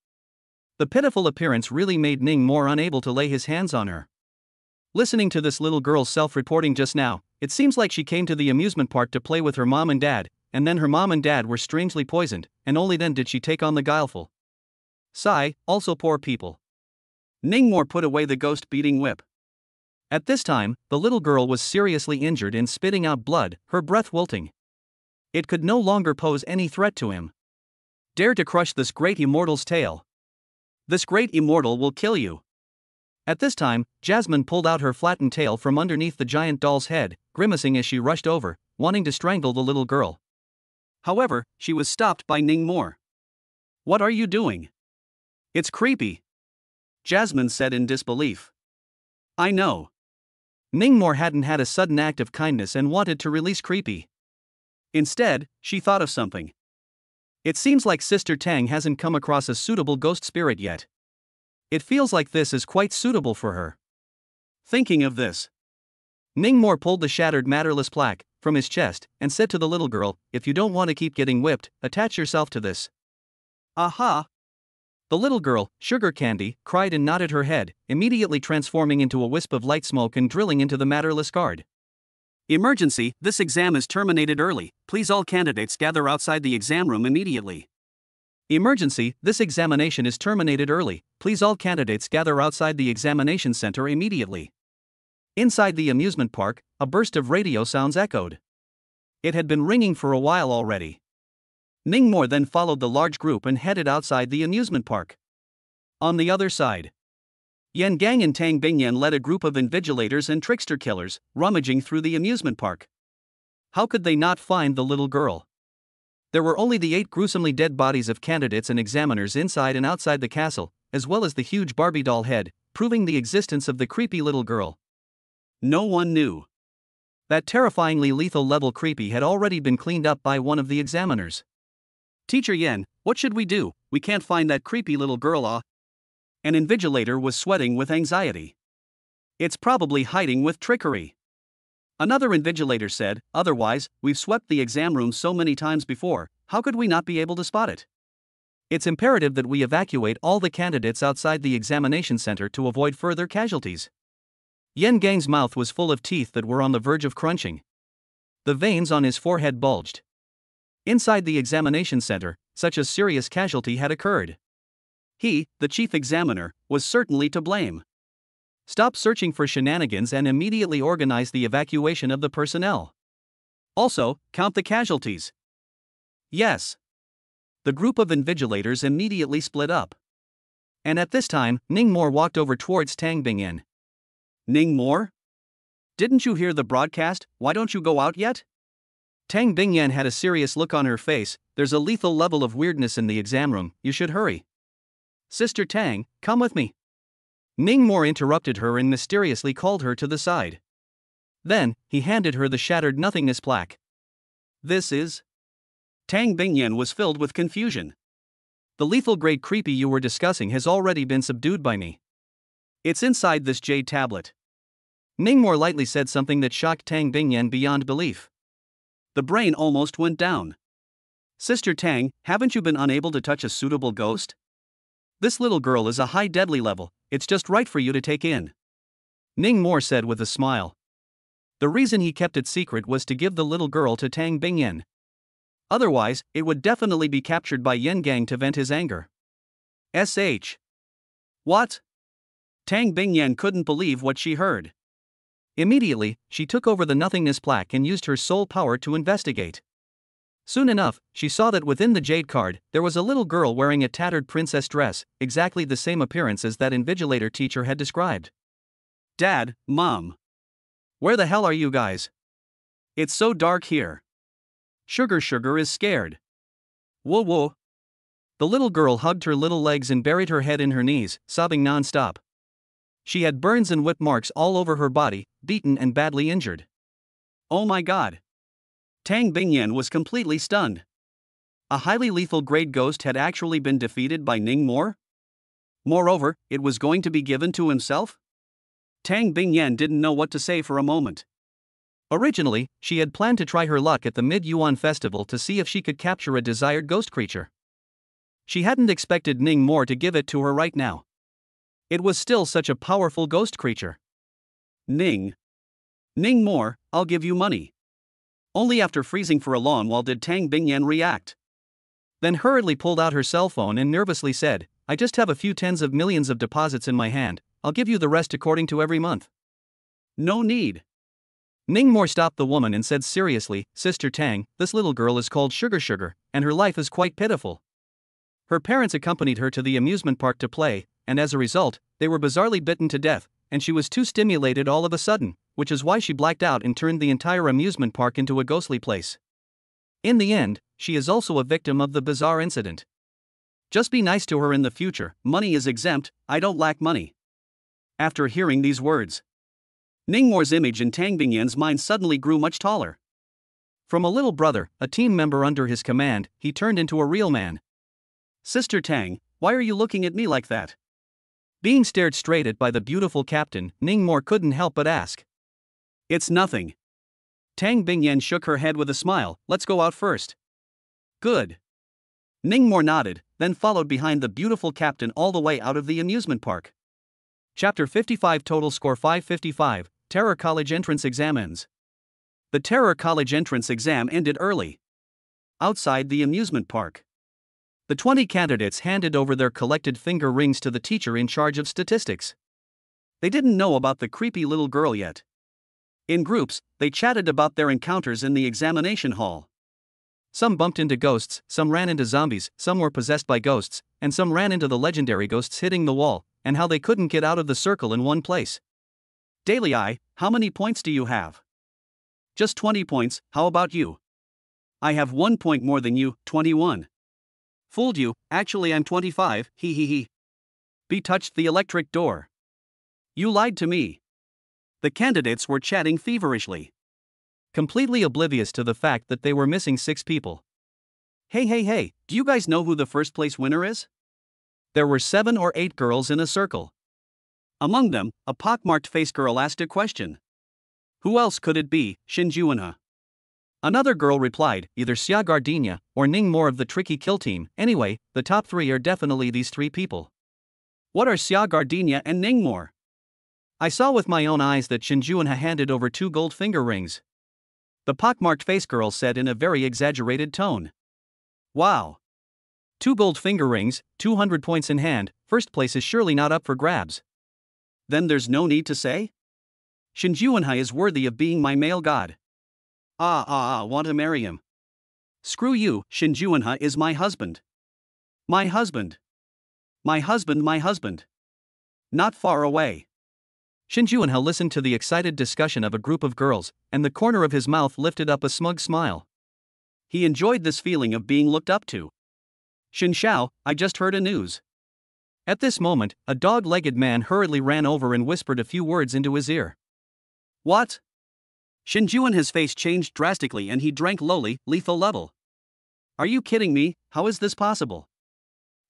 The pitiful appearance really made Ning Mor unable to lay his hands on her. Listening to this little girl's self-reporting just now, it seems like she came to the amusement park to play with her mom and dad, and then her mom and dad were strangely poisoned, and only then did she take on the guileful. Sigh, also poor people. Ning Mor put away the ghost-beating whip. At this time, the little girl was seriously injured and spitting out blood, her breath wilting. It could no longer pose any threat to him. Dare to crush this great immortal's tail. This great immortal will kill you. At this time, Jasmine pulled out her flattened tail from underneath the giant doll's head, grimacing as she rushed over, wanting to strangle the little girl. However, she was stopped by Ning Mor. What are you doing? It's creepy. Jasmine said in disbelief. I know. Ning Mor hadn't had a sudden act of kindness and wanted to release Creepy. Instead, she thought of something. It seems like Sister Tang hasn't come across a suitable ghost spirit yet. It feels like this is quite suitable for her. Thinking of this, Ning Mor pulled the shattered Matterless plaque from his chest and said to the little girl, if you don't want to keep getting whipped, attach yourself to this. Aha! The little girl, Sugar Candy, cried and nodded her head, immediately transforming into a wisp of light smoke and drilling into the Matterless guard. Emergency, this exam is terminated early, please all candidates gather outside the exam room immediately. Emergency, this examination is terminated early, please all candidates gather outside the examination center immediately. Inside the amusement park, a burst of radio sounds echoed. It had been ringing for a while already. Ning Mor then followed the large group and headed outside the amusement park. On the other side, Yan Gang and Tang Bingyan led a group of invigilators and trickster killers, rummaging through the amusement park. How could they not find the little girl? There were only the 8 gruesomely dead bodies of candidates and examiners inside and outside the castle, as well as the huge Barbie doll head, proving the existence of the creepy little girl. No one knew. That terrifyingly lethal level Creepy had already been cleaned up by one of the examiners. Teacher Yen, what should we do? We can't find that creepy little girl. An invigilator was sweating with anxiety. It's probably hiding with trickery. Another invigilator said, otherwise, we've swept the exam room so many times before, how could we not be able to spot it? It's imperative that we evacuate all the candidates outside the examination center to avoid further casualties. Yen Gang's mouth was full of teeth that were on the verge of crunching. The veins on his forehead bulged. Inside the examination center, such a serious casualty had occurred. He, the chief examiner, was certainly to blame. Stop searching for shenanigans and immediately organize the evacuation of the personnel. Also, count the casualties. Yes. The group of invigilators immediately split up. And at this time, Ning Mor walked over towards Tang Bingyan. Ning Mor? Didn't you hear the broadcast? Why don't you go out yet? Tang Bingyan had a serious look on her face. There's a lethal level of weirdness in the exam room, you should hurry. Sister Tang, come with me. Ning Mor interrupted her and mysteriously called her to the side. Then, he handed her the shattered nothingness plaque. This is? Tang Bingyan was filled with confusion. The lethal grade Creepy you were discussing has already been subdued by me. It's inside this jade tablet. Ning Mor lightly said something that shocked Tang Bingyan beyond belief. The brain almost went down. Sister Tang, haven't you been unable to touch a suitable ghost? This little girl is a high deadly level, it's just right for you to take in. Ning Mor said with a smile. The reason he kept it secret was to give the little girl to Tang Bingyan. Otherwise, it would definitely be captured by Yen Gang to vent his anger. SH. What? Tang Bingyan couldn't believe what she heard. Immediately, she took over the nothingness plaque and used her soul power to investigate. Soon enough, she saw that within the jade card, there was a little girl wearing a tattered princess dress, exactly the same appearance as that invigilator teacher had described. Dad, Mom. Where the hell are you guys? It's so dark here. Sugar is scared. Whoa whoa. The little girl hugged her little legs and buried her head in her knees, sobbing non-stop. She had burns and whip marks all over her body, beaten and badly injured. Oh my god. Tang Bingyan was completely stunned. A highly lethal grade ghost had actually been defeated by Ning Mo? Moreover, it was going to be given to himself? Tang Bingyan didn't know what to say for a moment. Originally, she had planned to try her luck at the Mid-Yuan Festival to see if she could capture a desired ghost creature. She hadn't expected Ning Mo to give it to her right now. It was still such a powerful ghost creature. Ning Mo, I'll give you money. Only after freezing for a long while did Tang Bingyan react. Then hurriedly pulled out her cell phone and nervously said, I just have a few tens of millions of deposits in my hand, I'll give you the rest according to every month. No need. Ning Mo stopped the woman and said seriously, Sister Tang, this little girl is called Sugar, and her life is quite pitiful. Her parents accompanied her to the amusement park to play, and as a result, they were bizarrely bitten to death, and she was too stimulated all of a sudden, which is why she blacked out and turned the entire amusement park into a ghostly place. In the end, she is also a victim of the bizarre incident. Just be nice to her in the future, money is exempt, I don't lack money. After hearing these words, Ning Mo's image in Tang Bingyan's mind suddenly grew much taller. From a little brother, a team member under his command, he turned into a real man. Sister Tang, why are you looking at me like that? Being stared straight at by the beautiful captain, Ning Mo couldn't help but ask. It's nothing. Tang Bingyan shook her head with a smile, let's go out first. Good. Ning Mo nodded, then followed behind the beautiful captain all the way out of the amusement park. Chapter 55 Total score 555, Terror College Entrance Exam ends. The Terror College entrance exam ended early. Outside the amusement park, the 20 candidates handed over their collected finger rings to the teacher in charge of statistics. They didn't know about the creepy little girl yet. In groups, they chatted about their encounters in the examination hall. Some bumped into ghosts, some ran into zombies, some were possessed by ghosts, and some ran into the legendary ghosts hitting the wall, and how they couldn't get out of the circle in one place. Daily Eye, how many points do you have? Just 20 points, how about you? I have 1 point more than you, 21. Fooled you, actually I'm 25, hee hee hee. B touched the electric door. You lied to me. The candidates were chatting feverishly, completely oblivious to the fact that they were missing 6 people. Hey, do you guys know who the first place winner is? There were 7 or 8 girls in a circle. Among them, a pockmarked face girl asked a question. Who else could it be, Shin Juanha? Another girl replied, either Xia Gardenia or Ning Mo of the Tricky Kill Team. Anyway, the top 3 are definitely these 3 people. What are Xia Gardenia and Ning Mo? I saw with my own eyes that Shin Juanha handed over 2 gold finger rings. The pockmarked face girl said in a very exaggerated tone. Wow. 2 gold finger rings, 200 points in hand, first place is surely not up for grabs. Then there's no need to say? Shin Juanha is worthy of being my male god. Want to marry him. Screw you, Shin Juanha is my husband. My husband. My husband. Not far away. Shin Juanha listened to the excited discussion of a group of girls, and the corner of his mouth lifted up a smug smile. He enjoyed this feeling of being looked up to. Shin Shao, I just heard a news. At this moment, a dog-legged man hurriedly ran over and whispered a few words into his ear. What? Shin Juanha's face changed drastically and he drank lowly, lethal level. Are you kidding me? How is this possible?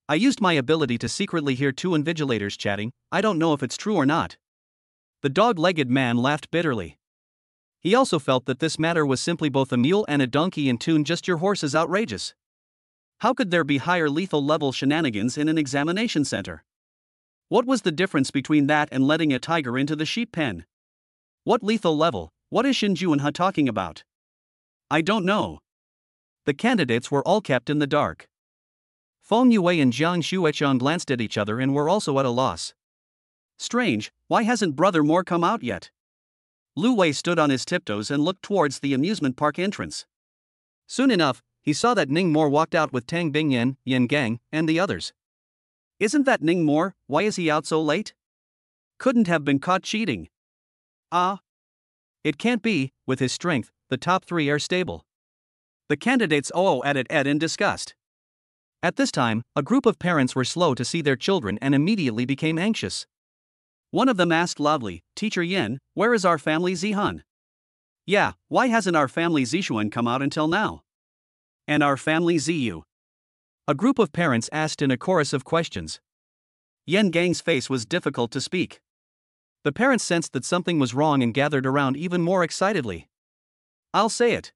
I used my ability to secretly hear 2 invigilators chatting, I don't know if it's true or not. The dog-legged man laughed bitterly. He also felt that this matter was simply both a mule and a donkey in tune. Just your horse is outrageous. How could there be higher lethal level shenanigans in an examination center? What was the difference between that and letting a tiger into the sheep pen? What lethal level? What is Shin Juanha talking about? I don't know. The candidates were all kept in the dark. Feng Yue and Jiang Xueqiang glanced at each other and were also at a loss. Strange, why hasn't Brother Mo come out yet? Lu Wei stood on his tiptoes and looked towards the amusement park entrance. Soon enough, he saw that Ning Mo walked out with Tang Bingyan, Yin Gang, and the others. Isn't that Ning Mo? Why is he out so late? Couldn't have been caught cheating. It can't be, with his strength, the top 3 are stable. The candidates at it in disgust. At this time, a group of parents were slow to see their children and immediately became anxious. One of them asked loudly, "Teacher Yin, where is our family Zihan?" "Yeah, why hasn't our family Zishuan come out until now?" "And our family Ziyu?" A group of parents asked in a chorus of questions. Yan Gang's face was difficult to speak. The parents sensed that something was wrong and gathered around even more excitedly. "I'll say it."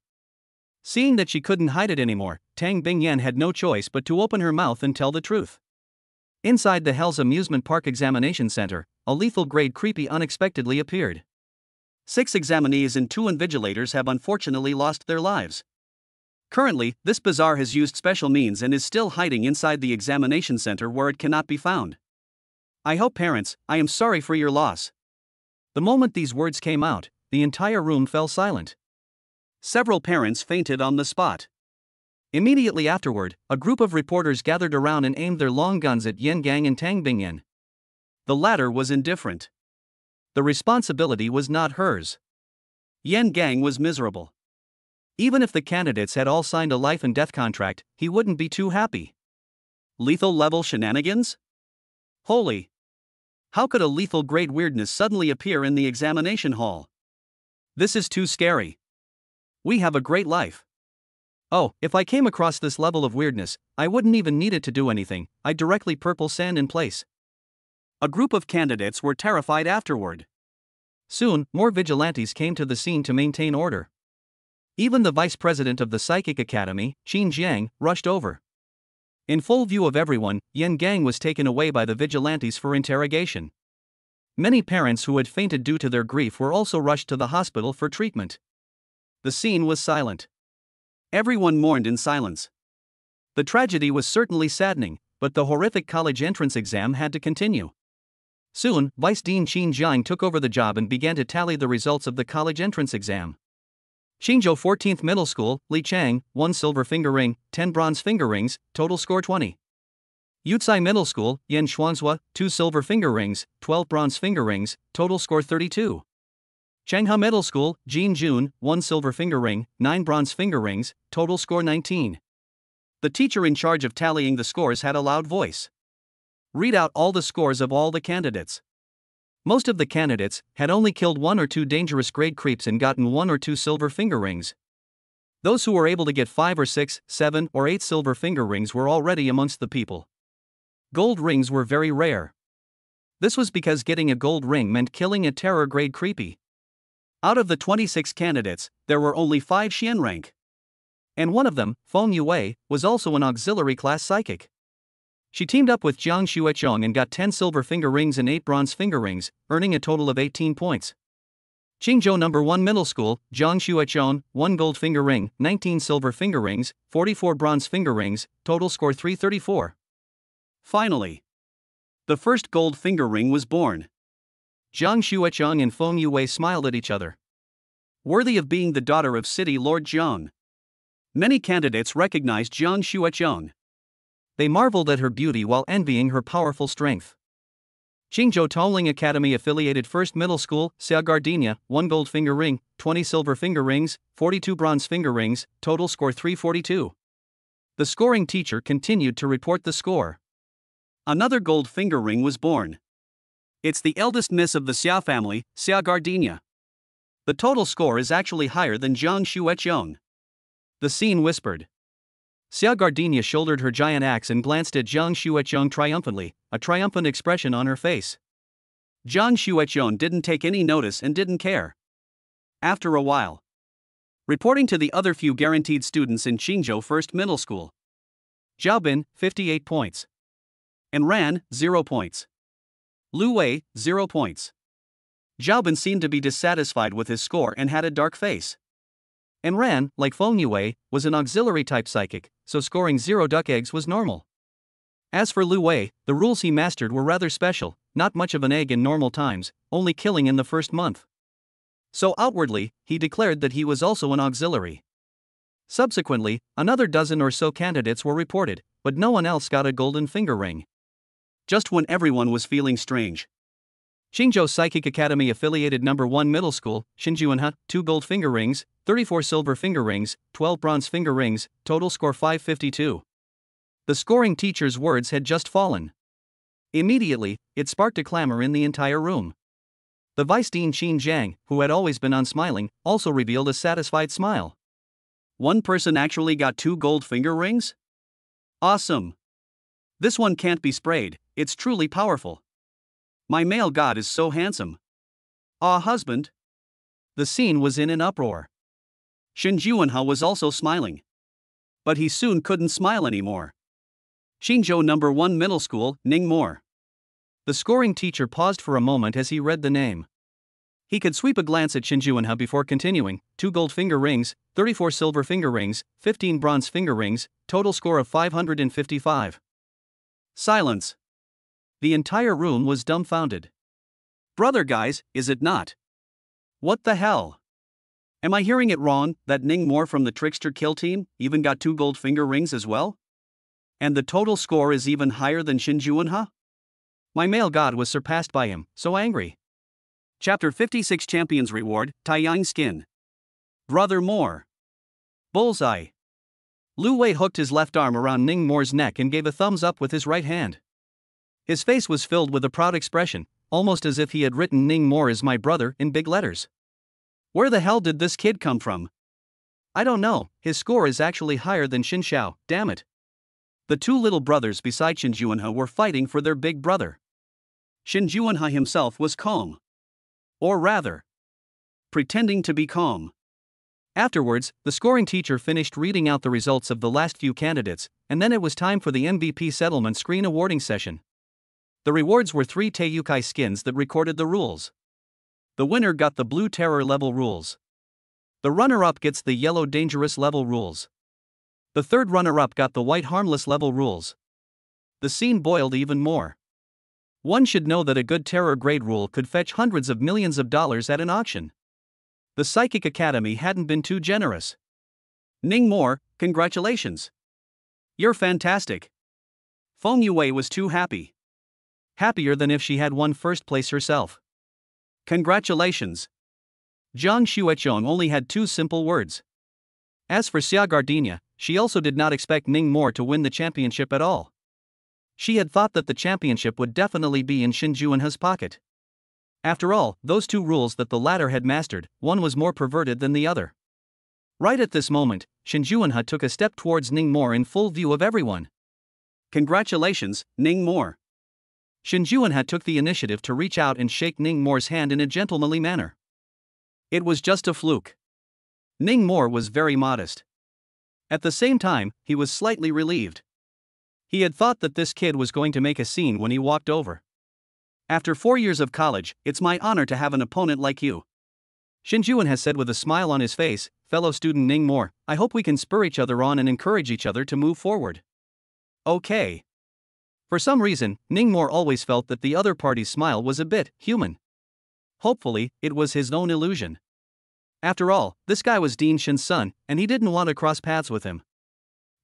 Seeing that she couldn't hide it anymore, Tang Bingyan had no choice but to open her mouth and tell the truth. Inside the Hell's Amusement Park Examination Center, a lethal grade creepy unexpectedly appeared. 6 examinees and 2 invigilators have unfortunately lost their lives. Currently, this bazaar has used special means and is still hiding inside the examination center where it cannot be found. I hope parents, I am sorry for your loss. The moment these words came out, the entire room fell silent. Several parents fainted on the spot. Immediately afterward, a group of reporters gathered around and aimed their long guns at Yan Gang and Tang Bingyan. The latter was indifferent. The responsibility was not hers. Yan Gang was miserable. Even if the candidates had all signed a life and death contract, he wouldn't be too happy. Lethal level shenanigans? Holy! How could a lethal grade weirdness suddenly appear in the examination hall? This is too scary. We have a great life. Oh, if I came across this level of weirdness, I wouldn't even need it to do anything, I'd directly purple sand in place. A group of candidates were terrified afterward. Soon, more vigilantes came to the scene to maintain order. Even the vice president of the Psychic Academy, Qin Jiang, rushed over. In full view of everyone, Yan Gang was taken away by the vigilantes for interrogation. Many parents who had fainted due to their grief were also rushed to the hospital for treatment. The scene was silent. Everyone mourned in silence. The tragedy was certainly saddening, but the horrific college entrance exam had to continue. Soon, Vice Dean Qin Jiang took over the job and began to tally the results of the college entrance exam. Qingzhou 14th Middle School, Li Chang, 1 silver finger ring, 10 bronze finger rings, total score 20. Yucai Middle School, Yan Xuanzhua, 2 silver finger rings, 12 bronze finger rings, total score 32. Changhua Middle School, Jin Jun, 1 silver finger ring, 9 bronze finger rings, total score 19. The teacher in charge of tallying the scores had a loud voice. "Read out all the scores of all the candidates." Most of the candidates had only killed 1 or 2 dangerous grade creeps and gotten 1 or 2 silver finger rings. Those who were able to get 5 or 6, 7 or 8 silver finger rings were already amongst the people. Gold rings were very rare. This was because getting a gold ring meant killing a terror grade creepy. Out of the 26 candidates, there were only 5 Xian rank. And one of them, Feng Yue, was also an auxiliary class psychic. She teamed up with Jiang Xuechong and got 10 silver finger rings and 8 bronze finger rings, earning a total of 18 points. Qingzhou No. 1 Middle School, Jiang Xuechong, 1 gold finger ring, 19 silver finger rings, 44 bronze finger rings, total score 334. Finally, the first gold finger ring was born. Jiang Xuechong and Feng Yue smiled at each other. Worthy of being the daughter of City Lord Jiang. Many candidates recognized Jiang Xuechong. They marveled at her beauty while envying her powerful strength. Qingzhou Tongling Academy affiliated First Middle School, Xia Gardenia, 1 gold finger ring, 20 silver finger rings, 42 bronze finger rings, total score 342. The scoring teacher continued to report the score. Another gold finger ring was born. It's the eldest miss of the Xia family, Xia Gardenia. The total score is actually higher than Jiang Xuechong. The scene whispered. Xia Gardenia shouldered her giant axe and glanced at Jiang Xuechong triumphantly, a triumphant expression on her face. Jiang Xuechong didn't take any notice and didn't care. After a while, reporting to the other few guaranteed students in Qingzhou First Middle School. Zhaobin, 58 points. And Ran, 0 points. Lu Wei, 0 points. Zhaobin seemed to be dissatisfied with his score and had a dark face. And Ran, like Feng Yue, was an auxiliary type psychic, so scoring 0 duck eggs was normal. As for Lu Wei, the rules he mastered were rather special, not much of an egg in normal times, only killing in the first month. So outwardly, he declared that he was also an auxiliary. Subsequently, another dozen or so candidates were reported, but no one else got a golden finger ring. Just when everyone was feeling strange. Qingzhou Psychic Academy affiliated No. 1 Middle School, Shinjuanha, 2 gold finger rings, 34 silver finger rings, 12 bronze finger rings, total score 552. The scoring teacher's words had just fallen. Immediately, it sparked a clamor in the entire room. The vice dean Qin Jiang, who had always been unsmiling, also revealed a satisfied smile. One person actually got 2 gold finger rings? Awesome! This one can't be sprayed, it's truly powerful. My male god is so handsome. Ah, husband! The scene was in an uproar. Shin Juanhe was also smiling. But he soon couldn't smile anymore. Xinzhou No. 1 Middle School, Ningmo. The scoring teacher paused for a moment as he read the name. He could sweep a glance at Shin Juanhe before continuing: 2 gold finger rings, 34 silver finger rings, 15 bronze finger rings, total score of 555. Silence. The entire room was dumbfounded. Brother guys, is it not? What the hell? Am I hearing it wrong, that Ningmo from the Trickster Kill team even got 2 gold finger rings as well? And the total score is even higher than Shin Juanhe? My male god was surpassed by him, so angry. Chapter 56 Champions Reward, Taiyang Skin. Brother more. Bullseye. Lu Wei hooked his left arm around Ningmo's neck and gave a thumbs up with his right hand. His face was filled with a proud expression, almost as if he had written Ningmo is my brother in big letters. Where the hell did this kid come from? I don't know, his score is actually higher than Xin Xiao, damn it. The 2 little brothers beside Shin Juanhe were fighting for their big brother. Shin Juanhe himself was calm. Or rather, pretending to be calm. Afterwards, the scoring teacher finished reading out the results of the last few candidates, and then it was time for the MVP settlement screen awarding session. The rewards were 3 Teiyukai skins that recorded the rules. The winner got the blue terror level rules. The runner-up gets the yellow dangerous level rules. The third runner-up got the white harmless level rules. The scene boiled even more. One should know that a good terror grade rule could fetch hundreds of millions of dollars at an auction. The Psychic Academy hadn't been too generous. Ningmo, congratulations. You're fantastic. Feng Yue was too happy. Happier than if she had won first place herself. Congratulations. Zhang Xuechong only had 2 simple words. As for Xia Gardenia, she also did not expect Ningmo to win the championship at all. She had thought that the championship would definitely be in Shin Juanhe's pocket. After all, those 2 rules that the latter had mastered, one was more perverted than the other. Right at this moment, Shin Juanhe took a step towards Ningmo in full view of everyone. Congratulations, Ningmo. Shin Juanhe took the initiative to reach out and shake Ningmo's hand in a gentlemanly manner. It was just a fluke. Ningmo was very modest. At the same time, he was slightly relieved. He had thought that this kid was going to make a scene when he walked over. After 4 years of college, it's my honor to have an opponent like you. Shin Juanhe said with a smile on his face, fellow student Ningmo, I hope we can spur each other on and encourage each other to move forward. Okay. For some reason, Ningmo always felt that the other party's smile was a bit human. Hopefully, it was his own illusion. After all, this guy was Dean Shin's son, and he didn't want to cross paths with him.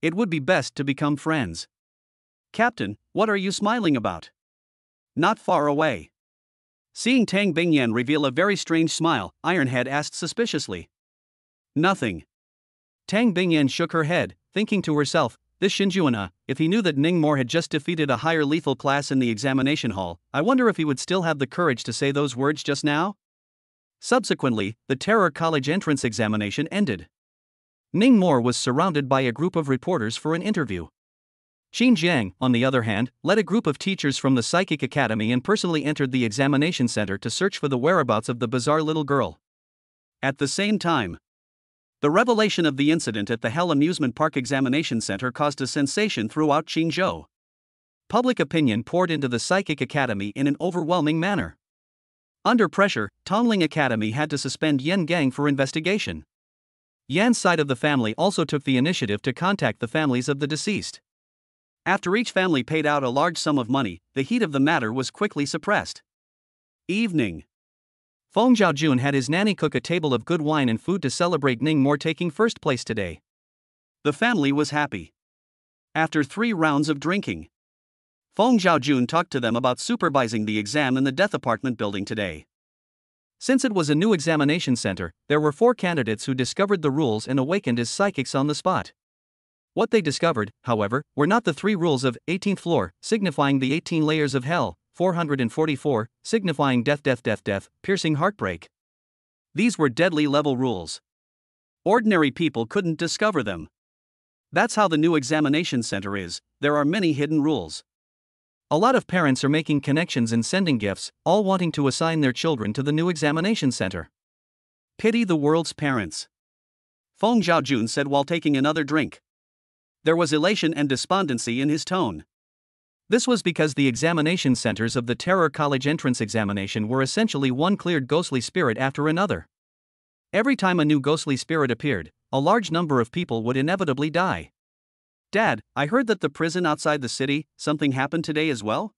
It would be best to become friends. Captain, what are you smiling about? Not far away. Seeing Tang Bingyan reveal a very strange smile, Ironhead asked suspiciously. Nothing. Tang Bingyan shook her head, thinking to herself, this Shin Juanhe, if he knew that Ningmo had just defeated a higher lethal class in the examination hall, I wonder if he would still have the courage to say those words just now? Subsequently, the Terror College entrance examination ended. Ningmo was surrounded by a group of reporters for an interview. Qin Jiang, on the other hand, led a group of teachers from the Psychic Academy and personally entered the examination center to search for the whereabouts of the bizarre little girl. At the same time, the revelation of the incident at the Hell Amusement Park Examination Center caused a sensation throughout Qingzhou. Public opinion poured into the Psychic Academy in an overwhelming manner. Under pressure, Tongling Academy had to suspend Yan Gang for investigation. Yan's side of the family also took the initiative to contact the families of the deceased. After each family paid out a large sum of money, the heat of the matter was quickly suppressed. Evening. Feng Zhaojun had his nanny cook a table of good wine and food to celebrate Ningmo taking first place today. The family was happy. After 3 rounds of drinking, Feng Zhaojun talked to them about supervising the exam in the death apartment building today. Since it was a new examination center, there were 4 candidates who discovered the rules and awakened as psychics on the spot. What they discovered, however, were not the 3 rules of 18th floor, signifying the 18 layers of hell, 444, signifying death, piercing heartbreak. These were deadly level rules. Ordinary people couldn't discover them. That's how the new examination center is, there are many hidden rules. A lot of parents are making connections and sending gifts, all wanting to assign their children to the new examination center. Pity the world's parents. Feng Zhaojun said while taking another drink. There was elation and despondency in his tone. This was because the examination centers of the Terror College entrance examination were essentially one cleared ghostly spirit after another. Every time a new ghostly spirit appeared, a large number of people would inevitably die. Dad, I heard that the prison outside the city, something happened today as well?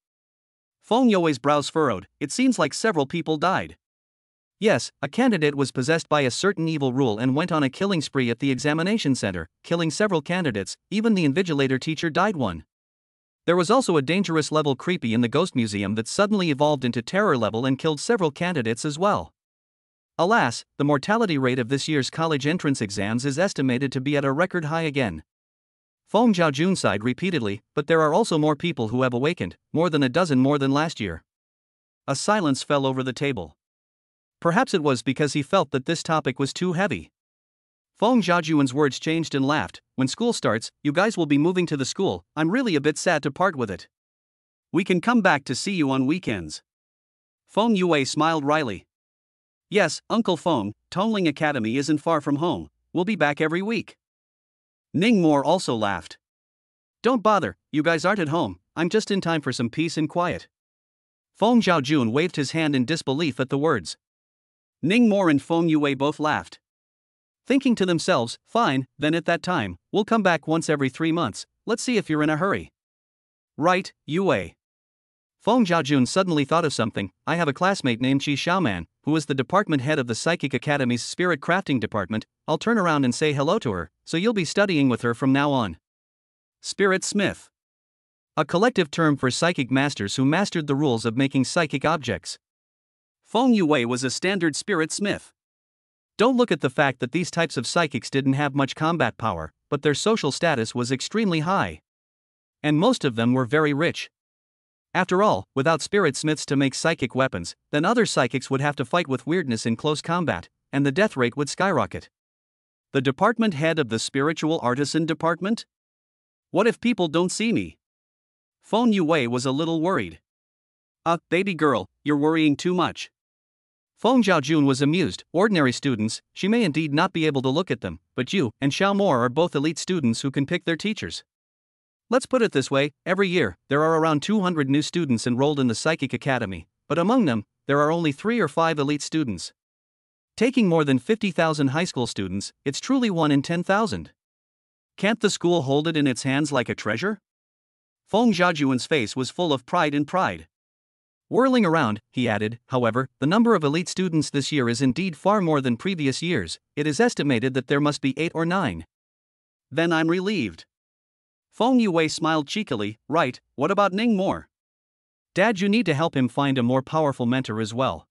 Feng You's brows furrowed, it seems like several people died. Yes, a candidate was possessed by a certain evil rule and went on a killing spree at the examination center, killing several candidates, even the invigilator teacher died one. There was also a dangerous level creepy in the ghost museum that suddenly evolved into terror level and killed several candidates as well. Alas, the mortality rate of this year's college entrance exams is estimated to be at a record high again. Feng Zhaojun sighed repeatedly, but there are also more people who have awakened, more than a dozen more than last year. A silence fell over the table. Perhaps it was because he felt that this topic was too heavy. Feng Zhaojun's words changed and laughed. When school starts, you guys will be moving to the school. I'm really a bit sad to part with it. We can come back to see you on weekends. Feng Yue smiled wryly. Yes, Uncle Feng, Tongling Academy isn't far from home. We'll be back every week. Ning Mo also laughed. Don't bother, you guys aren't at home. I'm just in time for some peace and quiet. Feng Zhaojun waved his hand in disbelief at the words. Ning Mo and Feng Yue both laughed. Thinking to themselves, fine, then at that time, we'll come back once every 3 months, let's see if you're in a hurry. Right, Yue. Feng Zhaojun suddenly thought of something. I have a classmate named Qi Xiaoman, who is the department head of the Psychic Academy's Spirit Crafting Department. I'll turn around and say hello to her, so you'll be studying with her from now on. Spirit Smith. A collective term for psychic masters who mastered the rules of making psychic objects. Feng Yue was a standard spirit smith. Don't look at the fact that these types of psychics didn't have much combat power, but their social status was extremely high. And most of them were very rich. After all, without spirit smiths to make psychic weapons, then other psychics would have to fight with weirdness in close combat, and the death rate would skyrocket. The department head of the spiritual artisan department? What if people don't see me? Feng Yue was a little worried. Baby girl, you're worrying too much. Feng Zhaojun was amused. Ordinary students, she may indeed not be able to look at them, but you and Xiao Mo are both elite students who can pick their teachers. Let's put it this way, every year, there are around 200 new students enrolled in the Psychic Academy, but among them, there are only 3 or 5 elite students. Taking more than 50,000 high school students, it's truly 1 in 10,000. Can't the school hold it in its hands like a treasure? Feng Zhaojun's face was full of pride and pride. Whirling around, he added, however, the number of elite students this year is indeed far more than previous years. It is estimated that there must be 8 or 9. Then I'm relieved. Feng Yue smiled cheekily. Right, what about Ning Mo? Dad, you need to help him find a more powerful mentor as well.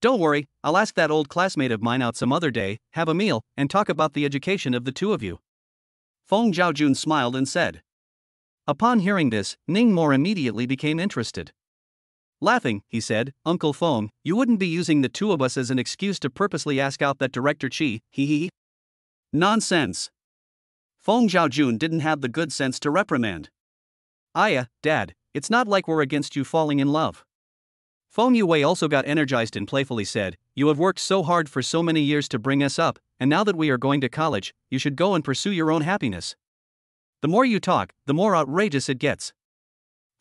Don't worry, I'll ask that old classmate of mine out some other day, have a meal, and talk about the education of the two of you. Feng Zhaojun smiled and said. Upon hearing this, Ning Mo immediately became interested. Laughing, he said, Uncle Feng, you wouldn't be using the two of us as an excuse to purposely ask out that Director Qi, hee. Nonsense. Feng Zhaojun didn't have the good sense to reprimand. Dad, it's not like we're against you falling in love. Feng Yue also got energized and playfully said, you have worked so hard for so many years to bring us up, and now that we are going to college, you should go and pursue your own happiness. The more you talk, the more outrageous it gets.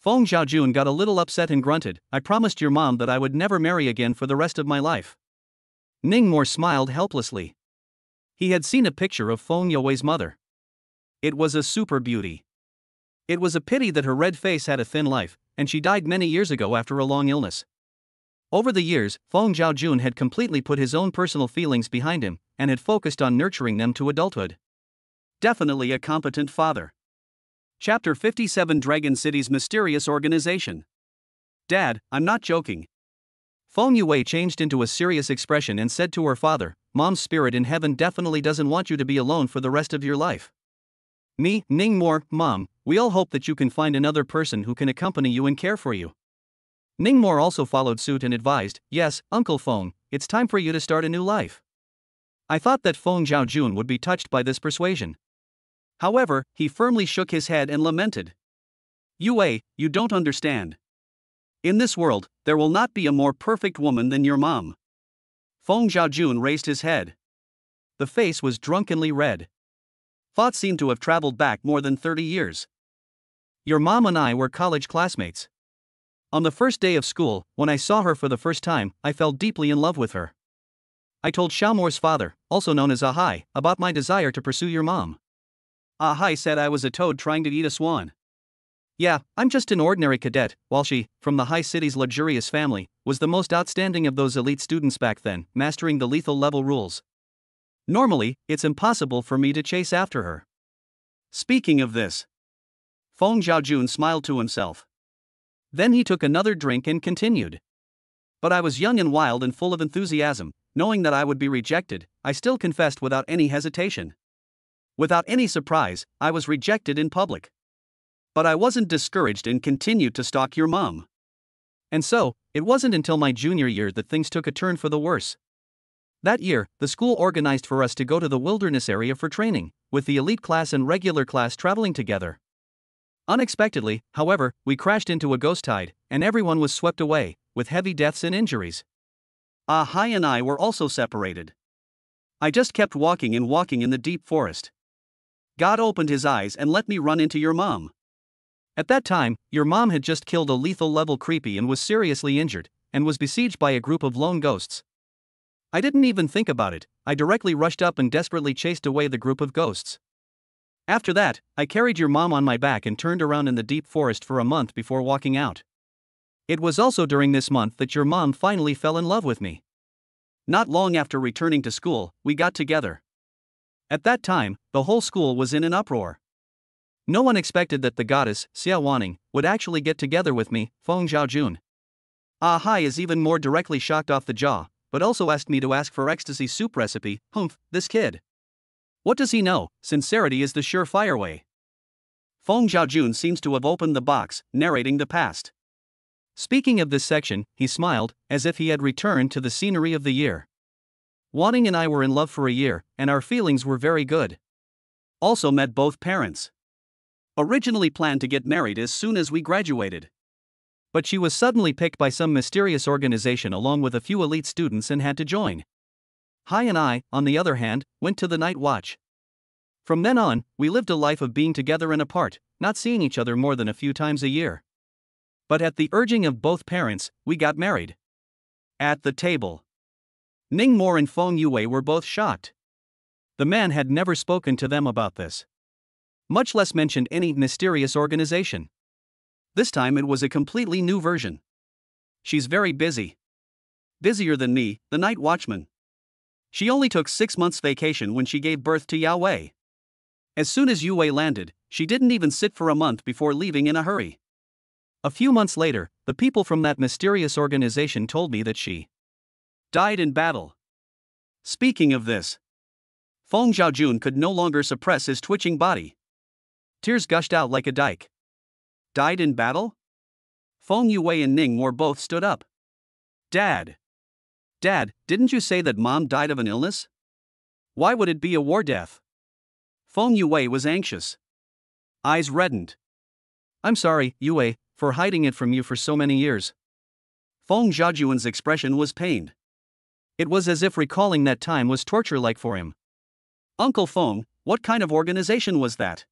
Feng Zhaojun got a little upset and grunted, I promised your mom that I would never marry again for the rest of my life. Ning Mo smiled helplessly. He had seen a picture of Feng Yue's mother. It was a super beauty. It was a pity that her red face had a thin life, and she died many years ago after a long illness. Over the years, Feng Zhaojun had completely put his own personal feelings behind him, and had focused on nurturing them to adulthood. Definitely a competent father. Chapter 57 Dragon City's Mysterious Organization. Dad, I'm not joking. Feng Yue changed into a serious expression and said to her father, Mom's spirit in heaven definitely doesn't want you to be alone for the rest of your life. Me, Ningmore, Mom, we all hope that you can find another person who can accompany you and care for you. Ningmore also followed suit and advised, yes, Uncle Feng, it's time for you to start a new life. I thought that Feng Zhaojun would be touched by this persuasion. However, he firmly shook his head and lamented. Yue, you don't understand. In this world, there will not be a more perfect woman than your mom. Feng Zhaojun raised his head. The face was drunkenly red. Thoughts seemed to have traveled back more than 30 years. Your mom and I were college classmates. On the first day of school, when I saw her for the first time, I fell deeply in love with her. I told Xiaomore's father, also known as Ahai, about my desire to pursue your mom. Ahai said I was a toad trying to eat a swan. Yeah, I'm just an ordinary cadet, while she, from the high city's luxurious family, was the most outstanding of those elite students back then, mastering the lethal level rules. Normally, it's impossible for me to chase after her. Speaking of this, Feng Zhaojun smiled to himself. Then he took another drink and continued. But I was young and wild and full of enthusiasm. Knowing that I would be rejected, I still confessed without any hesitation. Without any surprise, I was rejected in public. But I wasn't discouraged and continued to stalk your mom. And so, it wasn't until my junior year that things took a turn for the worse. That year, the school organized for us to go to the wilderness area for training, with the elite class and regular class traveling together. Unexpectedly, however, we crashed into a ghost tide, and everyone was swept away, with heavy deaths and injuries. Ahai and I were also separated. I just kept walking in the deep forest. God opened his eyes and let me run into your mom. At that time, your mom had just killed a lethal level creepy and was seriously injured, and was besieged by a group of lone ghosts. I didn't even think about it, I directly rushed up and desperately chased away the group of ghosts. After that, I carried your mom on my back and turned around in the deep forest for a month before walking out. It was also during this month that your mom finally fell in love with me. Not long after returning to school, we got together. At that time, the whole school was in an uproar. No one expected that the goddess, Xia Wanning, would actually get together with me, Feng Zhaojun. Ahai is even more directly shocked off the jaw, but also asked me to ask for ecstasy soup recipe. Humph, this kid. What does he know? Sincerity is the surefire way. Feng Zhaojun seems to have opened the box, narrating the past. Speaking of this section, he smiled, as if he had returned to the scenery of the year. Wanning and I were in love for a year, and our feelings were very good. Also met both parents. Originally planned to get married as soon as we graduated. But she was suddenly picked by some mysterious organization along with a few elite students and had to join. Hai and I, on the other hand, went to the night watch. From then on, we lived a life of being together and apart, not seeing each other more than a few times a year. But at the urging of both parents, we got married. At the table, Ningmore and Feng Yue were both shocked. The man had never spoken to them about this, much less mentioned any mysterious organization. This time it was a completely new version. She's very busy. Busier than me, the night watchman. She only took 6 months vacation when she gave birth to Yao Wei. As soon as Yue landed, she didn't even sit for a month before leaving in a hurry. A few months later, the people from that mysterious organization told me that she died in battle. Speaking of this, Feng Zhaojun could no longer suppress his twitching body. Tears gushed out like a dike. Died in battle? Feng Yue and Ningmore both stood up. Dad, didn't you say that mom died of an illness? Why would it be a war death? Feng Yue was anxious. Eyes reddened. I'm sorry, Yue, for hiding it from you for so many years. Feng Zhaojun's expression was pained. It was as if recalling that time was torture-like for him. Uncle Feng, what kind of organization was that?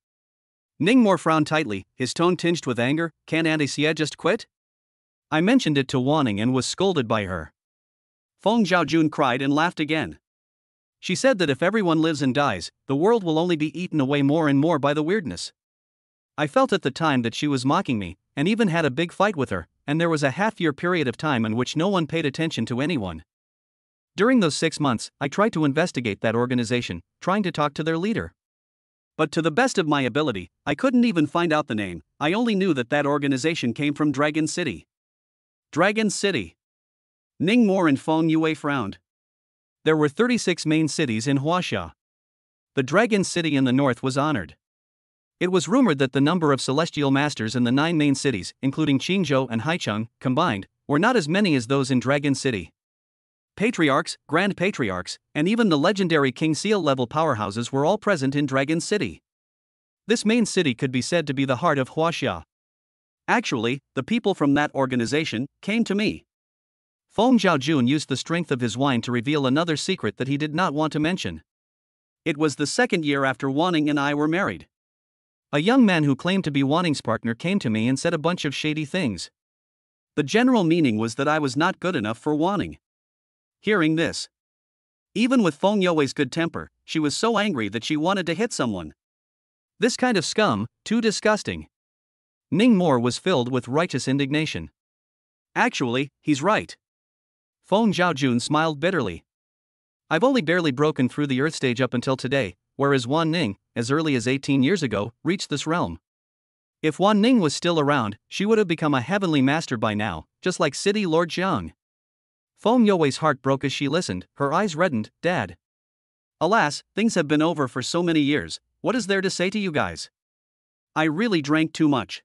Ningmore frowned tightly, his tone tinged with anger. Can't Auntie Xia just quit? I mentioned it to Wanning and was scolded by her. Feng Zhaojun cried and laughed again. She said that if everyone lives and dies, the world will only be eaten away more and more by the weirdness. I felt at the time that she was mocking me, and even had a big fight with her, and there was a half-year period of time in which no one paid attention to anyone. During those 6 months, I tried to investigate that organization, trying to talk to their leader. But to the best of my ability, I couldn't even find out the name. I only knew that that organization came from Dragon City. Dragon City. Ningmore and Feng Yue frowned. There were 36 main cities in Huaxia. The Dragon City in the north was honored. It was rumored that the number of celestial masters in the 9 main cities, including Qingzhou and Haicheng, combined, were not as many as those in Dragon City. Patriarchs, Grand Patriarchs, and even the legendary King Seal-level powerhouses were all present in Dragon City. This main city could be said to be the heart of Huaxia. Actually, the people from that organization came to me. Feng Zhaojun used the strength of his wine to reveal another secret that he did not want to mention. It was the second year after Wanning and I were married. A young man who claimed to be Wanning's partner came to me and said a bunch of shady things. The general meaning was that I was not good enough for Wanning. Hearing this, even with Feng You's good temper, she was so angry that she wanted to hit someone. This kind of scum, too disgusting. Ning Mo was filled with righteous indignation. Actually, he's right. Feng Zhaojun smiled bitterly. I've only barely broken through the Earth stage up until today, whereas Wan Ning, as early as 18 years ago, reached this realm. If Wan Ning was still around, she would have become a heavenly master by now, just like City Lord Jiang. Feng You's heart broke as she listened, her eyes reddened. Dad. Alas, things have been over for so many years, what is there to say to you guys? I really drank too much.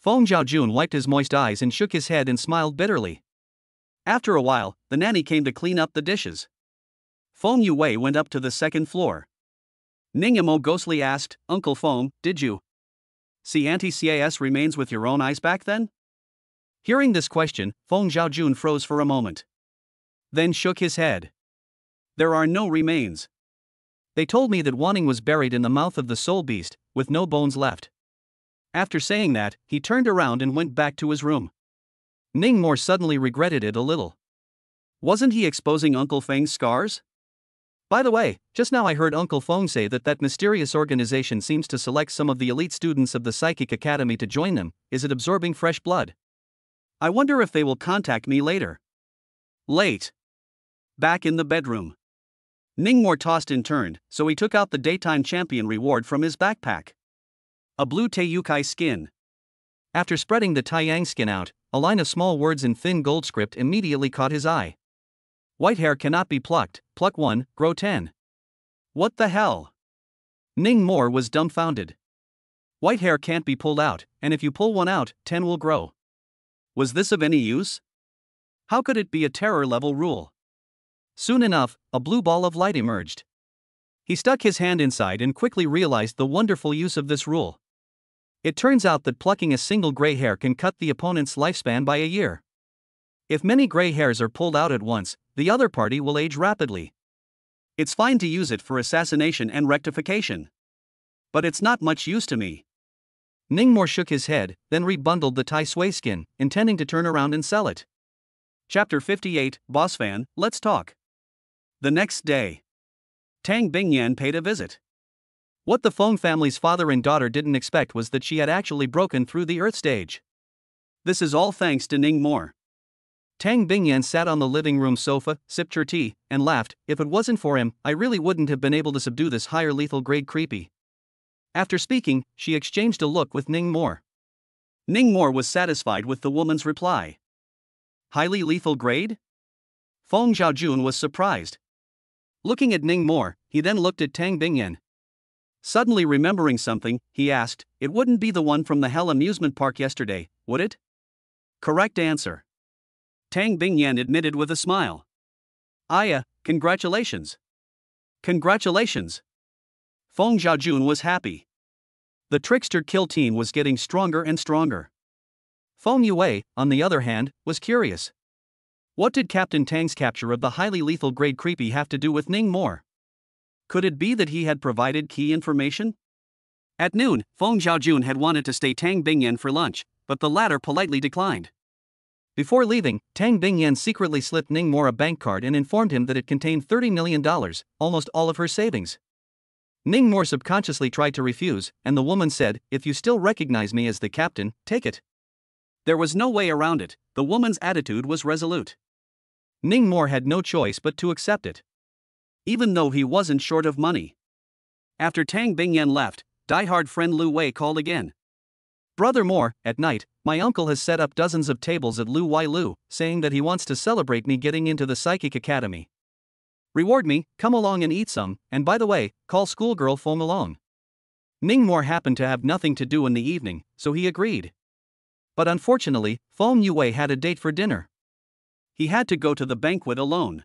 Feng Zhaojun wiped his moist eyes and shook his head and smiled bitterly. After a while, the nanny came to clean up the dishes. Feng Yue went up to the second floor. Ning Mo ghostly asked, Uncle Feng, did you see anti-CAS remains with your own eyes back then? Hearing this question, Feng Zhaojun froze for a moment. Then shook his head. There are no remains. They told me that Wanning was buried in the mouth of the soul beast, with no bones left. After saying that, he turned around and went back to his room. Ning Mo suddenly regretted it a little. Wasn't he exposing Uncle Feng's scars? By the way, just now I heard Uncle Feng say that mysterious organization seems to select some of the elite students of the Psychic Academy to join them. Is it absorbing fresh blood? I wonder if they will contact me later. Late. Back in the bedroom. Ning Mo tossed and turned, so he took out the daytime champion reward from his backpack. A blue Teiyukai skin. After spreading the Taiyang skin out, a line of small words in thin gold script immediately caught his eye. White hair cannot be plucked, pluck 1, grow 10. What the hell? Ning Mo was dumbfounded. White hair can't be pulled out, and if you pull one out, 10 will grow. Was this of any use? How could it be a terror-level rule? Soon enough, a blue ball of light emerged. He stuck his hand inside and quickly realized the wonderful use of this rule. It turns out that plucking a single gray hair can cut the opponent's lifespan by a year. If many gray hairs are pulled out at once, the other party will age rapidly. It's fine to use it for assassination and rectification. But it's not much use to me. Ning Mo shook his head, then rebundled the Tai Sui skin, intending to turn around and sell it. Chapter 58, Boss Fan, let's talk. The next day, Tang Bingyan paid a visit. What the Feng family's father and daughter didn't expect was that she had actually broken through the Earth stage. This is all thanks to Ning Mo. Tang Bingyan sat on the living room sofa, sipped her tea, and laughed. If it wasn't for him, I really wouldn't have been able to subdue this higher lethal grade creepy. After speaking, she exchanged a look with Ning Mo. Ning Mo was satisfied with the woman's reply. Highly lethal grade? Feng Zhaojun was surprised. Looking at Ning Mo, he then looked at Tang Bingyan. Suddenly remembering something, he asked, it wouldn't be the one from the Hell amusement park yesterday, would it? Correct answer. Tang Bingyan admitted with a smile. Aya, congratulations. Congratulations. Feng Zhaojun was happy. The trickster kill team was getting stronger and stronger. Feng Yue, on the other hand, was curious. What did Captain Tang's capture of the highly lethal grade creepy have to do with Ning Mo? Could it be that he had provided key information? At noon, Feng Zhaojun had wanted to stay Tang Bingyan for lunch, but the latter politely declined. Before leaving, Tang Bingyan secretly slipped Ning Mo a bank card and informed him that it contained $30 million, almost all of her savings. Ning Mo subconsciously tried to refuse, and the woman said, if you still recognize me as the captain, take it. There was no way around it, the woman's attitude was resolute. Ning Mo had no choice but to accept it. Even though he wasn't short of money. After Tang Bingyan left, diehard friend Lu Wei called again. Brother Mo, at night, my uncle has set up dozens of tables at Lu Wai Lu, saying that he wants to celebrate me getting into the Psychic Academy. Reward me, come along and eat some, and by the way, call schoolgirl Feng along. Ningmore happened to have nothing to do in the evening, so he agreed. But unfortunately, Feng Yue had a date for dinner. He had to go to the banquet alone.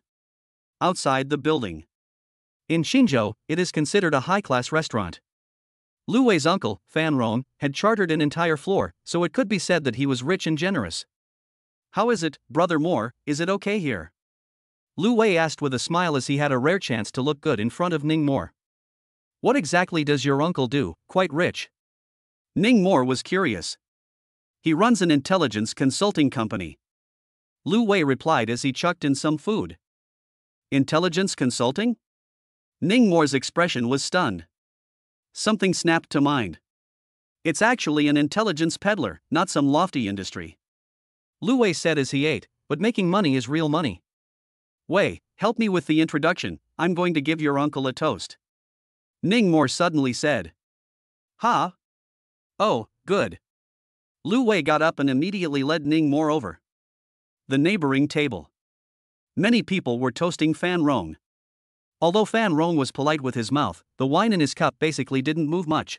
Outside the building. In Xinzhou, it is considered a high-class restaurant. Lu Wei's uncle, Fan Rong, had chartered an entire floor, so it could be said that he was rich and generous. "How is it, Brother Moore, is it okay here?" Lu Wei asked with a smile as he had a rare chance to look good in front of Ningmore. "What exactly does your uncle do, quite rich?" Ningmore was curious. "He runs an intelligence consulting company." Lu Wei replied as he chucked in some food. "Intelligence consulting?" Ningmore's expression was stunned. Something snapped to mind. "It's actually an intelligence peddler, not some lofty industry." Lu Wei said as he ate, "But making money is real money." "Wei, help me with the introduction, I'm going to give your uncle a toast." Ningmore suddenly said. "Ha? Oh, good." Lu Wei got up and immediately led Ningmore over. The neighboring table. Many people were toasting Fan Rong. Although Fan Rong was polite with his mouth, the wine in his cup basically didn't move much.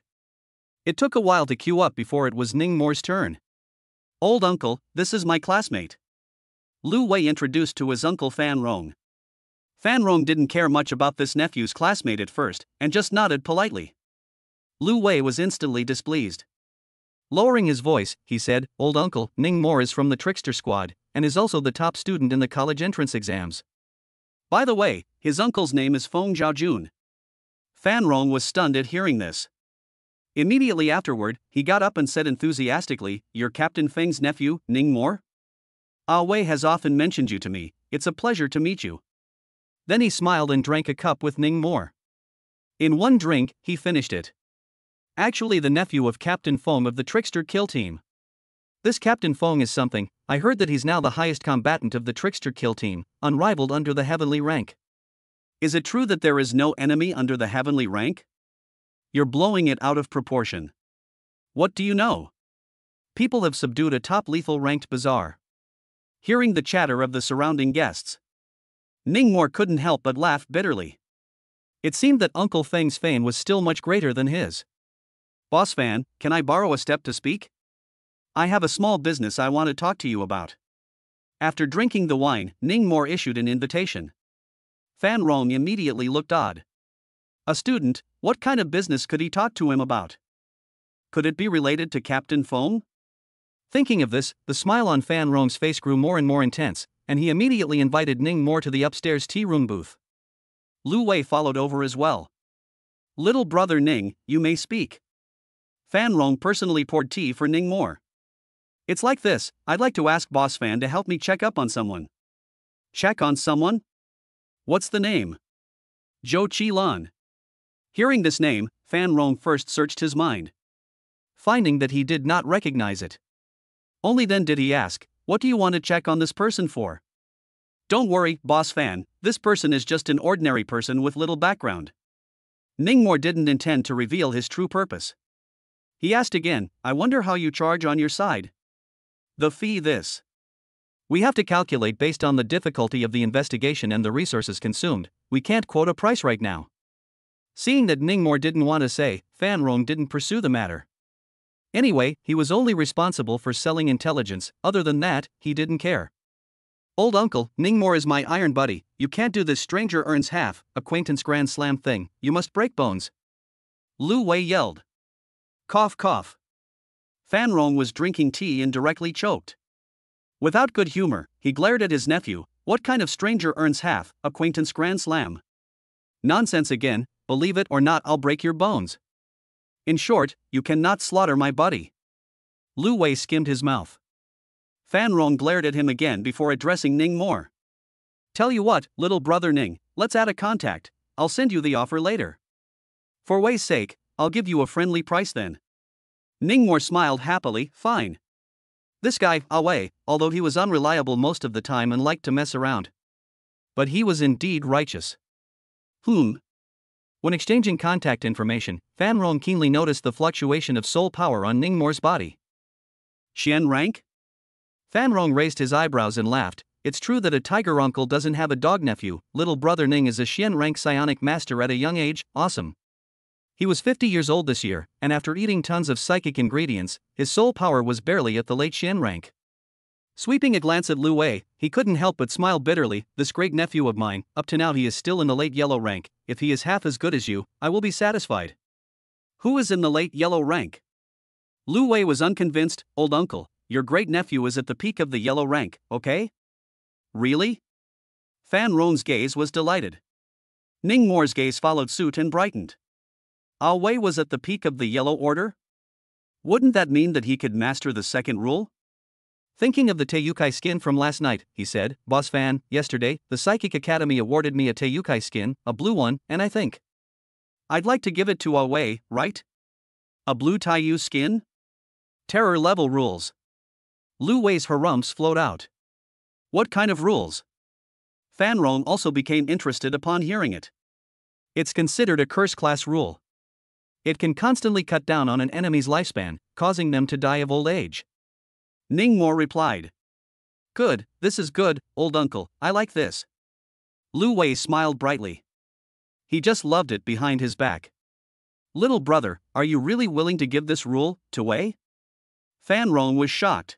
It took a while to queue up before it was Ningmore's turn. "Old uncle, this is my classmate." Lu Wei introduced to his uncle Fan Rong. Fan Rong didn't care much about this nephew's classmate at first, and just nodded politely. Lu Wei was instantly displeased. Lowering his voice, he said, "Old uncle, Ningmore is from the Trickster Squad, and is also the top student in the college entrance exams. By the way, his uncle's name is Feng Zhaojun." Fan Rong was stunned at hearing this. Immediately afterward, he got up and said enthusiastically, "You're Captain Feng's nephew, Ningmore? Ah Wei has often mentioned you to me, it's a pleasure to meet you." Then he smiled and drank a cup with Ningmore. In one drink, he finished it. Actually the nephew of Captain Feng of the Trickster Kill Team. This Captain Feng is something. I heard that he's now the highest combatant of the Trickster Kill Team, unrivaled under the heavenly rank. Is it true that there is no enemy under the heavenly rank? You're blowing it out of proportion. What do you know? People have subdued a top lethal ranked bazaar. Hearing the chatter of the surrounding guests, Ningmore couldn't help but laugh bitterly. It seemed that Uncle Feng's fame was still much greater than his. "Boss Fan, can I borrow a step to speak? I have a small business I want to talk to you about." After drinking the wine, Ningmore issued an invitation. Fan Rong immediately looked odd. A student, what kind of business could he talk to him about? Could it be related to Captain Feng? Thinking of this, the smile on Fan Rong's face grew more and more intense, and he immediately invited Ningmore to the upstairs tea room booth. Lu Wei followed over as well. "Little brother Ning, you may speak." Fan Rong personally poured tea for Ningmore. "It's like this, I'd like to ask Boss Fan to help me check up on someone." "Check on someone? What's the name?" "Zhou Qilan." Hearing this name, Fan Rong first searched his mind, finding that he did not recognize it. Only then did he ask, "What do you want to check on this person for?" "Don't worry, Boss Fan, this person is just an ordinary person with little background." Ningmore didn't intend to reveal his true purpose. He asked again, "I wonder how you charge on your side?" "The fee this. We have to calculate based on the difficulty of the investigation and the resources consumed, we can't quote a price right now." Seeing that Ningmore didn't want to say, Fan Rong didn't pursue the matter. Anyway, he was only responsible for selling intelligence, other than that, he didn't care. "Old uncle, Ningmore is my iron buddy, you can't do this stranger earns half, acquaintance grand slam thing, you must break bones." Lu Wei yelled. Cough cough. Fan Rong was drinking tea and directly choked. Without good humor, he glared at his nephew, "What kind of stranger earns half, acquaintance grand slam? Nonsense again, believe it or not I'll break your bones. In short, you cannot slaughter my buddy." Lu Wei skimmed his mouth. Fan Rong glared at him again before addressing Ningmore. "Tell you what, little brother Ning, let's add a contact, I'll send you the offer later. For Wei's sake, I'll give you a friendly price then." Ningmore smiled happily, "Fine." This guy, Ah Wei, although he was unreliable most of the time and liked to mess around, but he was indeed righteous. When exchanging contact information, Fan Rong keenly noticed the fluctuation of soul power on Ningmore's body. "Xian rank?" Fan Rong raised his eyebrows and laughed. "It's true that a tiger uncle doesn't have a dog nephew, little brother Ning is a Xian rank psionic master at a young age, awesome." He was 50 years old this year, and after eating tons of psychic ingredients, his soul power was barely at the late Xian rank. Sweeping a glance at Lu Wei, he couldn't help but smile bitterly. This great nephew of mine, up to now he is still in the late yellow rank. If he is half as good as you, I will be satisfied. Who is in the late yellow rank? Lu Wei was unconvinced. Old uncle, your great nephew is at the peak of the yellow rank, okay? Really? Fan Rong's gaze was delighted. Ning More's gaze followed suit and brightened. Ah Wei was at the peak of the yellow order? Wouldn't that mean that he could master the second rule? Thinking of the Teiyukai skin from last night, he said, Boss Fan, yesterday, the Psychic Academy awarded me a Teiyukai skin, a blue one, and I think I'd like to give it to Ah Wei, right? A blue Taiyu skin? Terror level rules. Lu Wei's harumphs flowed out. What kind of rules? Fan Rong also became interested upon hearing it. It's considered a curse class rule. It can constantly cut down on an enemy's lifespan, causing them to die of old age. Ning Mo replied. Good, this is good, old uncle, I like this. Lu Wei smiled brightly. He just loved it behind his back. Little brother, are you really willing to give this rule to Wei? Fan Rong was shocked.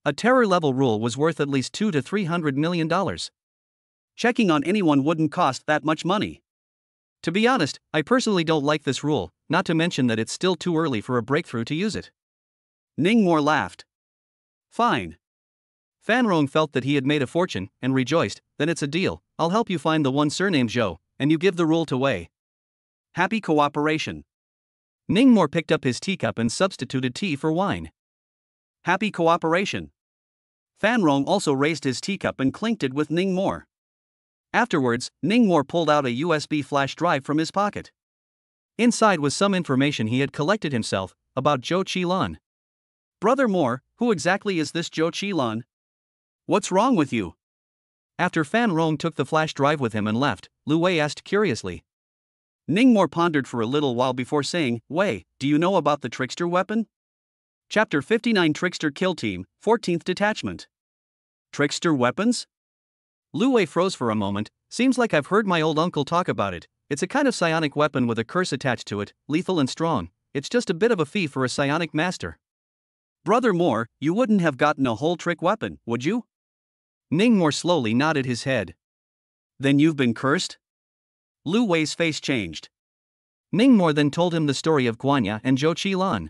A terror level rule was worth at least $200 to $300 million. Checking on anyone wouldn't cost that much money. To be honest, I personally don't like this rule, not to mention that it's still too early for a breakthrough to use it. Ning Mo laughed. Fine. Fan Rong felt that he had made a fortune, and rejoiced. Then it's a deal, I'll help you find the one surnamed Zhou, and you give the rule to Wei. Happy cooperation. Ning Mo picked up his teacup and substituted tea for wine. Happy cooperation. Fan Rong also raised his teacup and clinked it with Ning Mo. Afterwards, Ning Mo pulled out a USB flash drive from his pocket. Inside was some information he had collected himself, about Zhou Qilan. Brother Mo, who exactly is this Zhou Qilan? What's wrong with you? After Fan Rong took the flash drive with him and left, Lu Wei asked curiously. Ning Mo pondered for a little while before saying, Wei, do you know about the trickster weapon? Chapter 59 Trickster Kill Team, 14th Detachment. Trickster weapons? Lu Wei froze for a moment. Seems like I've heard my old uncle talk about it. It's a kind of psionic weapon with a curse attached to it, lethal and strong. It's just a bit of a fee for a psionic master. Brother Mo, you wouldn't have gotten a whole trick weapon, would you? Ning Mo slowly nodded his head. Then you've been cursed? Lu Wei's face changed. Ning Mo then told him the story of Guanya and Zhou Qilan.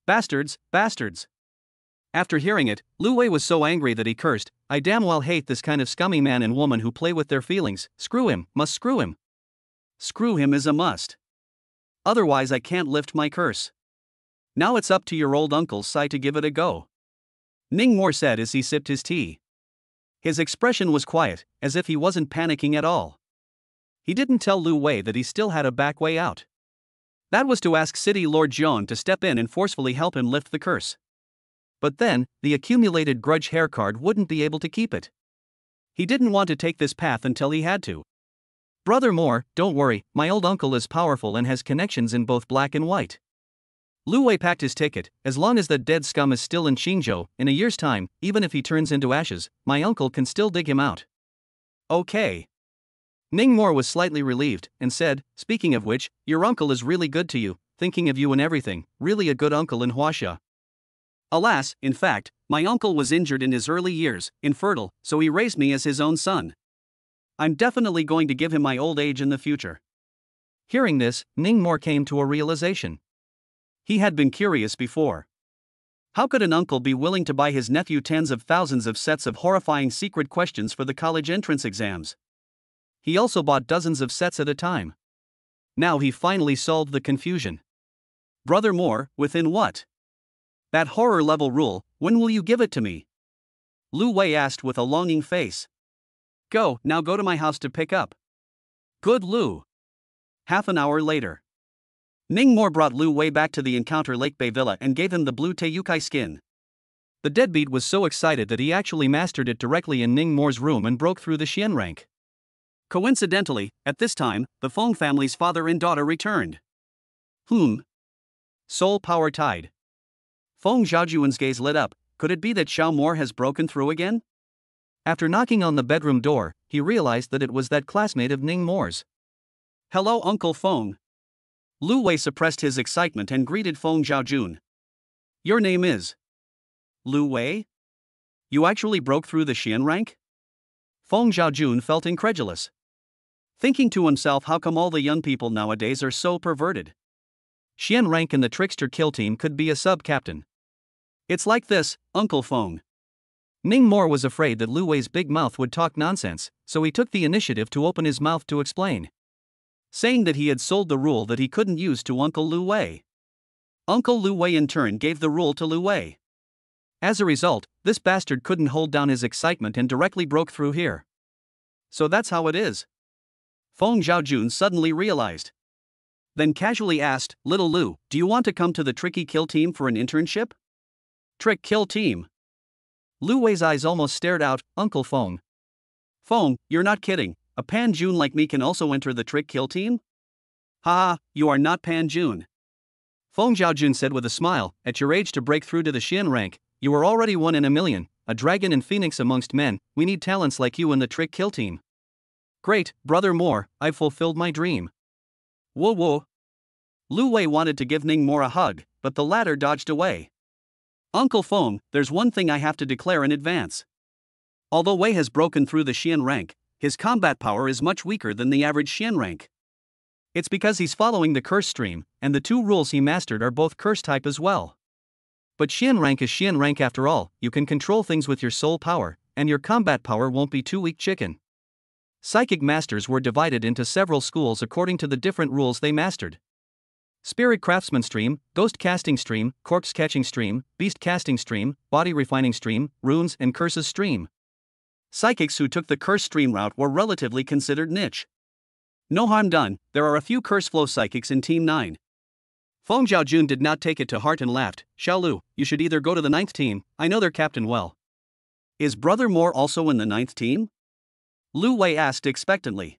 Bastards, bastards. After hearing it, Lu Wei was so angry that he cursed, I damn well hate this kind of scummy man and woman who play with their feelings. Screw him, must screw him. Screw him is a must. Otherwise I can't lift my curse. Now it's up to your old Uncle Sai to give it a go. Ning Mo said as he sipped his tea. His expression was quiet, as if he wasn't panicking at all. He didn't tell Lu Wei that he still had a back way out. That was to ask City Lord Zhong to step in and forcefully help him lift the curse. But then, the accumulated grudge hair card wouldn't be able to keep it. He didn't want to take this path until he had to. Brother Mo, don't worry, my old uncle is powerful and has connections in both black and white. Lu Wei packed his ticket. As long as that dead scum is still in Xingzhou, in a year's time, even if he turns into ashes, my uncle can still dig him out. Okay. Ning Mo was slightly relieved, and said, speaking of which, your uncle is really good to you, thinking of you and everything, really a good uncle in Huaxia. Alas, in fact, my uncle was injured in his early years, infertile, so he raised me as his own son. I'm definitely going to give him my old age in the future. Hearing this, Ning Mo came to a realization. He had been curious before. How could an uncle be willing to buy his nephew tens of thousands of sets of horrifying secret questions for the college entrance exams? He also bought dozens of sets at a time. Now he finally solved the confusion. Brother Mo, within what? That horror level rule, when will you give it to me? Lu Wei asked with a longing face. Now go to my house to pick up. Good Lu. Half an hour later. Ning Mo brought Lu Wei back to the Encounter Lake Bay Villa and gave him the blue Teiyukai skin. The deadbeat was so excited that he actually mastered it directly in Ning Mo's room and broke through the Xian rank. Coincidentally, at this time, the Feng family's father and daughter returned. Soul power tied. Feng Zhaojuan's gaze lit up. Could it be that Xiao Mo has broken through again? After knocking on the bedroom door, he realized that it was that classmate of Ning Mo's. Hello Uncle Feng. Lu Wei suppressed his excitement and greeted Feng Zhaojun. Your name is Lu Wei? You actually broke through the Xian rank? Feng Zhaojun felt incredulous, thinking to himself, how come all the young people nowadays are so perverted? Xian rank in the trickster kill team could be a sub-captain. It's like this, Uncle Feng. Ning Mo was afraid that Lu Wei's big mouth would talk nonsense, so he took the initiative to open his mouth to explain, saying that he had sold the rule that he couldn't use to Uncle Lu Wei. Uncle Lu Wei in turn gave the rule to Lu Wei. As a result, this bastard couldn't hold down his excitement and directly broke through here. So that's how it is. Feng Zhaojun suddenly realized. Then casually asked, Little Lu, do you want to come to the tricky kill team for an internship? Trick kill team. Lu Wei's eyes almost stared out, Uncle Feng. Feng, you're not kidding, a Pan Jun like me can also enter the trick kill team? Haha, you are not Pan Jun. Feng Zhaojun said with a smile, at your age to break through to the Xian rank, you are already 1 in a million, a dragon and phoenix amongst men, we need talents like you in the trick kill team. Great, Brother Mo, I've fulfilled my dream. Whoa whoa. Lu Wei wanted to give Ning Mo a hug, but the latter dodged away. Uncle Feng, there's one thing I have to declare in advance. Although Wei has broken through the Xian rank, his combat power is much weaker than the average Xian rank. It's because he's following the curse stream, and the 2 rules he mastered are both curse type as well. But Xian rank is Xian rank after all, you can control things with your soul power, and your combat power won't be too weak chicken. Psychic masters were divided into several schools according to the different rules they mastered. Spirit Craftsman Stream, Ghost Casting Stream, Corpse Catching Stream, Beast Casting Stream, Body Refining Stream, Runes and Curses Stream. Psychics who took the Curse Stream route were relatively considered niche. No harm done, there are a few Curse Flow Psychics in Team 9. Feng Zhaojun did not take it to heart and laughed, Xiaolu, you should either go to the 9th team, I know their captain well. Is Brother Mo also in the 9th team? Lu Wei asked expectantly.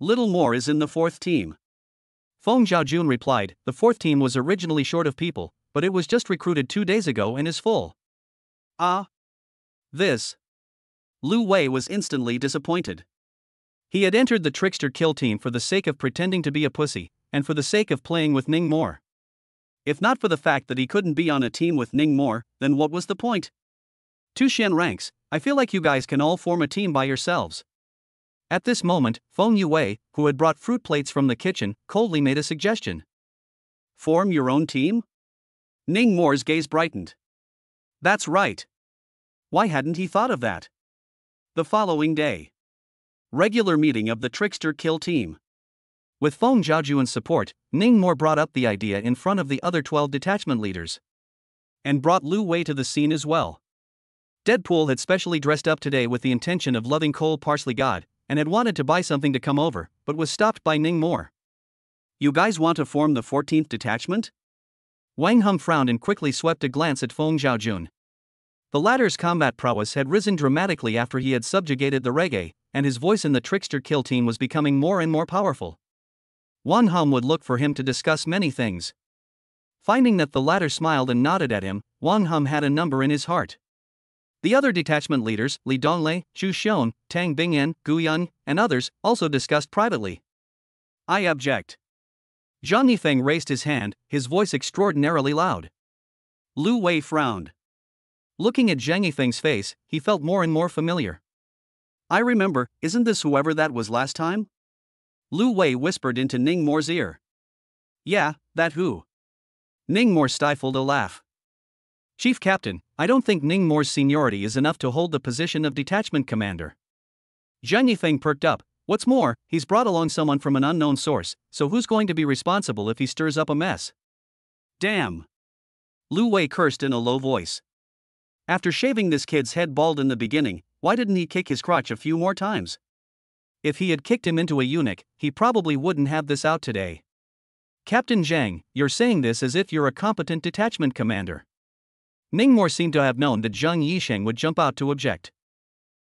Little Mo is in the 4th team. Feng Zhaojun replied, the 4th team was originally short of people, but it was just recruited 2 days ago and is full. Ah? This? Lu Wei was instantly disappointed. He had entered the trickster kill team for the sake of pretending to be a pussy, and for the sake of playing with Ning Mo. If not for the fact that he couldn't be on a team with Ning Mo, then what was the point? 2 Xian ranks, I feel like you guys can all form a team by yourselves. At this moment, Feng Yue, who had brought fruit plates from the kitchen, coldly made a suggestion. Form your own team? Ning Mo's gaze brightened. That's right. Why hadn't he thought of that? The following day. Regular meeting of the trickster kill team. With Feng Zhaojun's support, Ning Mo brought up the idea in front of the other 12 detachment leaders. And brought Lu Wei to the scene as well. Deadpool had specially dressed up today with the intention of loving cold parsley god, and had wanted to buy something to come over, but was stopped by Ning Mo. You guys want to form the 14th detachment? Wang Hum frowned and quickly swept a glance at Feng Zhaojun. The latter's combat prowess had risen dramatically after he had subjugated the reggae, and his voice in the trickster kill team was becoming more and more powerful. Wang Hum would look for him to discuss many things. Finding that the latter smiled and nodded at him, Wang Hum had a number in his heart. The other detachment leaders, Li Donglei, Zhu Xion, Tang Bingyan, Gu Yun, and others, also discussed privately. I object. Zhang Yifeng raised his hand, his voice extraordinarily loud. Lu Wei frowned. Looking at Zhang Yifeng's face, he felt more and more familiar. I remember, isn't this whoever that was last time? Lu Wei whispered into Ning Mo's ear. Yeah, that who? Ning Mo stifled a laugh. Chief Captain, I don't think Ning Mo's seniority is enough to hold the position of detachment commander. Zhang Yifeng perked up. What's more, he's brought along someone from an unknown source, so who's going to be responsible if he stirs up a mess? Damn. Lu Wei cursed in a low voice. After shaving this kid's head bald in the beginning, why didn't he kick his crotch a few more times? If he had kicked him into a eunuch, he probably wouldn't have this out today. Captain Zhang, you're saying this as if you're a competent detachment commander. Ning Mo seemed to have known that Zhang Yisheng would jump out to object.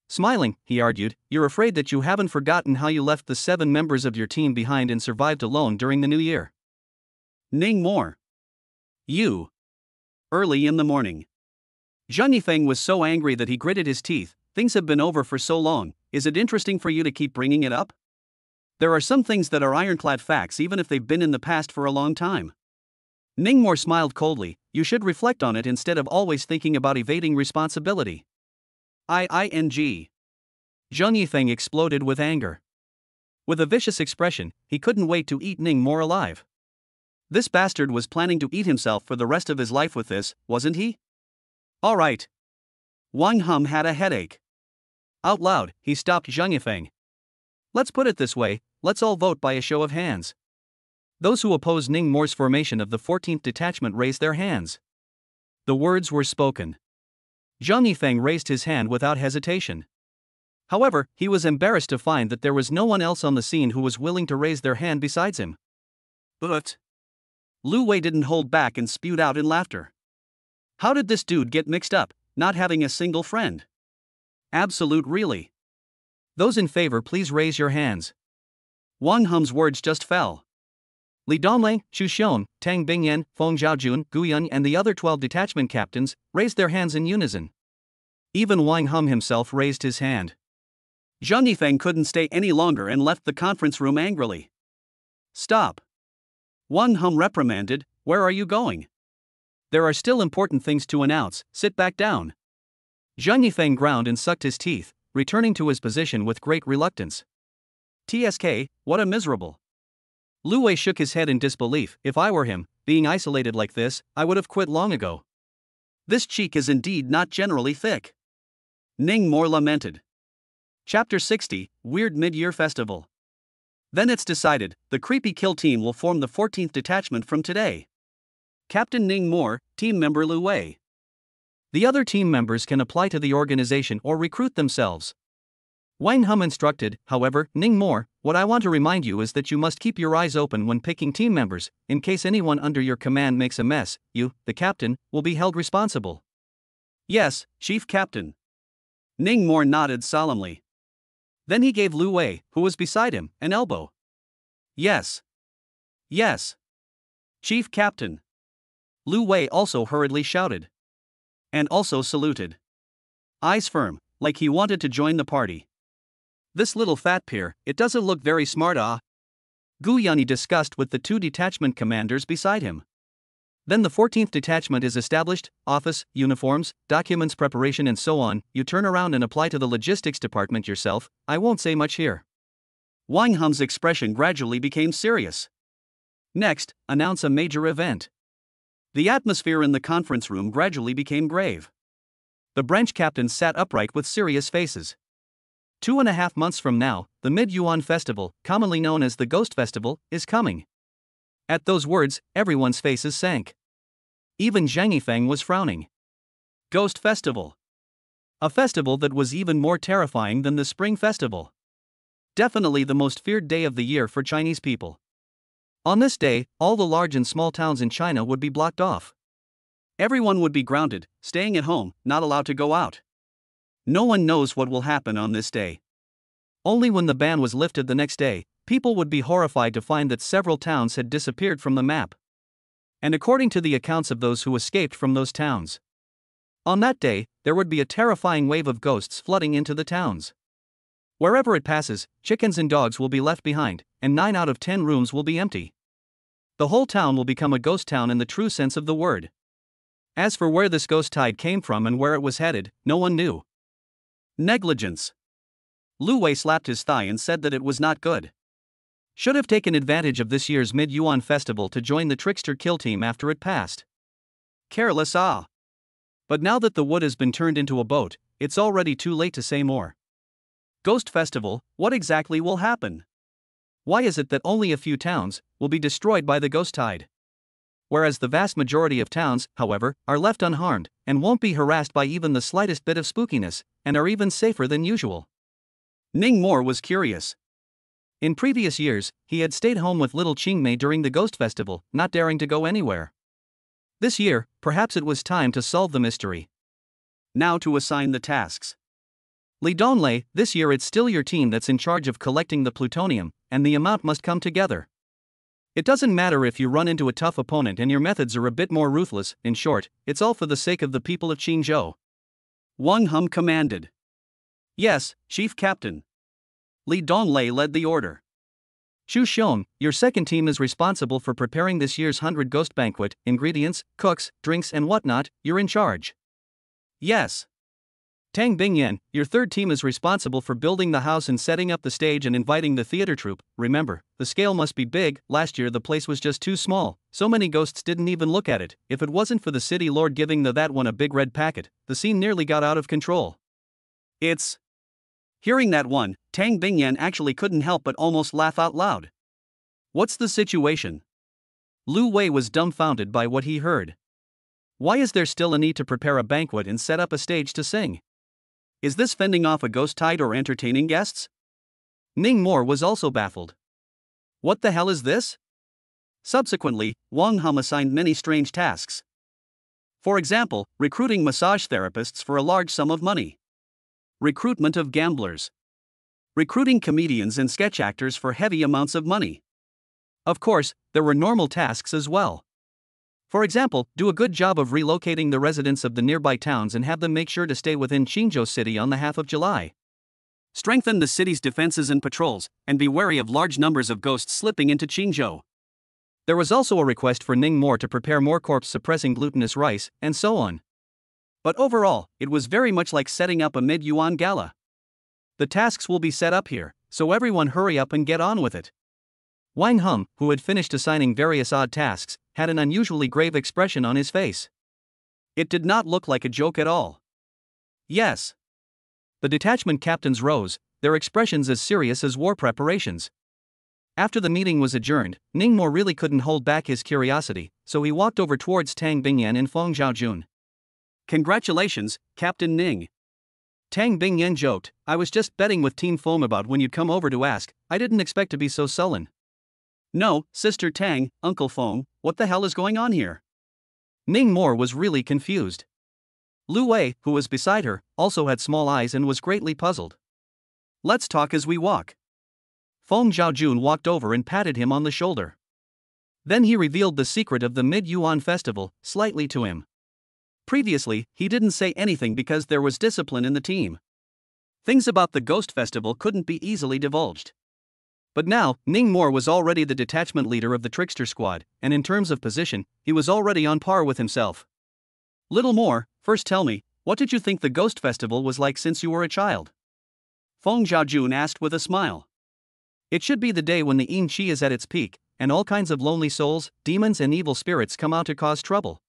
Smiling, he argued, you're afraid that you haven't forgotten how you left the 7 members of your team behind and survived alone during the new year. Ning Mo. You. Early in the morning. Zhang Yifeng was so angry that he gritted his teeth. Things have been over for so long, is it interesting for you to keep bringing it up? There are some things that are ironclad facts even if they've been in the past for a long time. Ningmore smiled coldly. You should reflect on it instead of always thinking about evading responsibility. Zhang Yifeng exploded with anger. With a vicious expression, he couldn't wait to eat Ningmore alive. This bastard was planning to eat himself for the rest of his life with this, wasn't he? Alright. Wang Hum had a headache. Out loud, he stopped Zhang Yifeng. Let's put it this way, let's all vote by a show of hands. Those who oppose Ningmore's formation of the 14th detachment raised their hands. The words were spoken. Zhang Yifeng raised his hand without hesitation. However, he was embarrassed to find that there was no one else on the scene who was willing to raise their hand besides him. But Lu Wei didn't hold back and spewed out in laughter. How did this dude get mixed up, not having a single friend? Absolute really. Those in favor please raise your hands. Wang Hum's words just fell. Li Donglei, Xu Xiong, Tang Bingyan, Feng Zhaojun, Gu Yun and the other 12 detachment captains raised their hands in unison. Even Wang Hum himself raised his hand. Zhang Yifeng couldn't stay any longer and left the conference room angrily. Stop. Wang Hum reprimanded, where are you going? There are still important things to announce, sit back down. Zhang Yifeng ground and sucked his teeth, returning to his position with great reluctance. TSK, what a miserable. Lu Wei shook his head in disbelief. If I were him, being isolated like this, I would have quit long ago. This cheek is indeed not generally thick. Ningmore lamented. Chapter 60, Weird Mid-Year Festival. Then it's decided, the Creepy Kill team will form the 14th detachment from today. Captain Ningmore, team member Lu Wei. The other team members can apply to the organization or recruit themselves. Wang Hum instructed, however, Ningmore, what I want to remind you is that you must keep your eyes open when picking team members, in case anyone under your command makes a mess, you, the captain, will be held responsible. Yes, Chief Captain. Ningmore nodded solemnly. Then he gave Lu Wei, who was beside him, an elbow. Yes. Yes. Chief Captain. Lu Wei also hurriedly shouted. And also saluted. Eyes firm, like he wanted to join the party. This little fat peer, it doesn't look very smart Gu Yunyi discussed with the 2 detachment commanders beside him. Then the 14th detachment is established, office, uniforms, documents preparation and so on, you turn around and apply to the logistics department yourself, I won't say much here. Wang Hum's expression gradually became serious. Next, announce a major event. The atmosphere in the conference room gradually became grave. The branch captains sat upright with serious faces. 2.5 months from now, the Mid-Yuan Festival, commonly known as the Ghost Festival, is coming. At those words, everyone's faces sank. Even Zhang Yifeng was frowning. Ghost Festival. A festival that was even more terrifying than the Spring Festival. Definitely the most feared day of the year for Chinese people. On this day, all the large and small towns in China would be blocked off. Everyone would be grounded, staying at home, not allowed to go out. No one knows what will happen on this day. Only when the ban was lifted the next day, people would be horrified to find that several towns had disappeared from the map. And according to the accounts of those who escaped from those towns, on that day, there would be a terrifying wave of ghosts flooding into the towns. Wherever it passes, chickens and dogs will be left behind, and 9 out of 10 rooms will be empty. The whole town will become a ghost town in the true sense of the word. As for where this ghost tide came from and where it was headed, no one knew. Negligence. Lu Wei slapped his thigh and said that it was not good. Should have taken advantage of this year's Mid-Yuan Festival to join the Trickster Kill team after it passed. Careless But now that the wood has been turned into a boat, it's already too late to say more. Ghost Festival, what exactly will happen? Why is it that only a few towns will be destroyed by the ghost tide? Whereas the vast majority of towns, however, are left unharmed, and won't be harassed by even the slightest bit of spookiness, and are even safer than usual. Ningmore was curious. In previous years, he had stayed home with little Qingmei during the Ghost Festival, not daring to go anywhere. This year, perhaps it was time to solve the mystery. Now to assign the tasks. Li Donglei, this year it's still your team that's in charge of collecting the plutonium, and the amount must come together. It doesn't matter if you run into a tough opponent and your methods are a bit more ruthless, in short, it's all for the sake of the people of Qingzhou. Wang Hum commanded. Yes, Chief Captain. Li Donglei led the order. Chu Xiong, your second team is responsible for preparing this year's 100 Ghost Banquet, ingredients, cooks, drinks and whatnot, you're in charge. Yes. Tang Bingyan, your third team is responsible for building the house and setting up the stage and inviting the theater troupe. Remember, the scale must be big. Last year the place was just too small, so many ghosts didn't even look at it. If it wasn't for the city lord giving that one a big red packet, the scene nearly got out of control. It's... Hearing that one, Tang Bingyan actually couldn't help but almost laugh out loud. What's the situation? Lu Wei was dumbfounded by what he heard. Why is there still a need to prepare a banquet and set up a stage to sing? Is this fending off a ghost tide or entertaining guests? Ning Mo was also baffled. What the hell is this? Subsequently, Wang Hum assigned many strange tasks. For example, recruiting massage therapists for a large sum of money. Recruitment of gamblers. Recruiting comedians and sketch actors for heavy amounts of money. Of course, there were normal tasks as well. For example, do a good job of relocating the residents of the nearby towns and have them make sure to stay within Qingzhou City on the half of July. Strengthen the city's defenses and patrols, and be wary of large numbers of ghosts slipping into Qingzhou. There was also a request for Ning Mo to prepare more corpse-suppressing glutinous rice, and so on. But overall, it was very much like setting up a mid-yuan gala. The tasks will be set up here, so everyone hurry up and get on with it. Wang Hum, who had finished assigning various odd tasks, had an unusually grave expression on his face. It did not look like a joke at all. Yes. The detachment captains rose, their expressions as serious as war preparations. After the meeting was adjourned, Ning Mo really couldn't hold back his curiosity, so he walked over towards Tang Bingyan and Feng Zhaojun. Congratulations, Captain Ning. Tang Bingyan joked, I was just betting with Team Foam about when you'd come over to ask, I didn't expect to be so sullen. No, Sister Tang, Uncle Foam, what the hell is going on here? Ning Mo was really confused. Lu Wei, who was beside her, also had small eyes and was greatly puzzled. Let's talk as we walk. Feng Zhaojun walked over and patted him on the shoulder. Then he revealed the secret of the Mid-Yuan Festival, slightly to him. Previously, he didn't say anything because there was discipline in the team. Things about the Ghost Festival couldn't be easily divulged. But now, Ning Mo was already the detachment leader of the Trickster Squad, and in terms of position, he was already on par with himself. Little more, first tell me, what did you think the Ghost Festival was like since you were a child? Feng Zhaojun asked with a smile. It should be the day when the Yin Qi is at its peak, and all kinds of lonely souls, demons and evil spirits come out to cause trouble.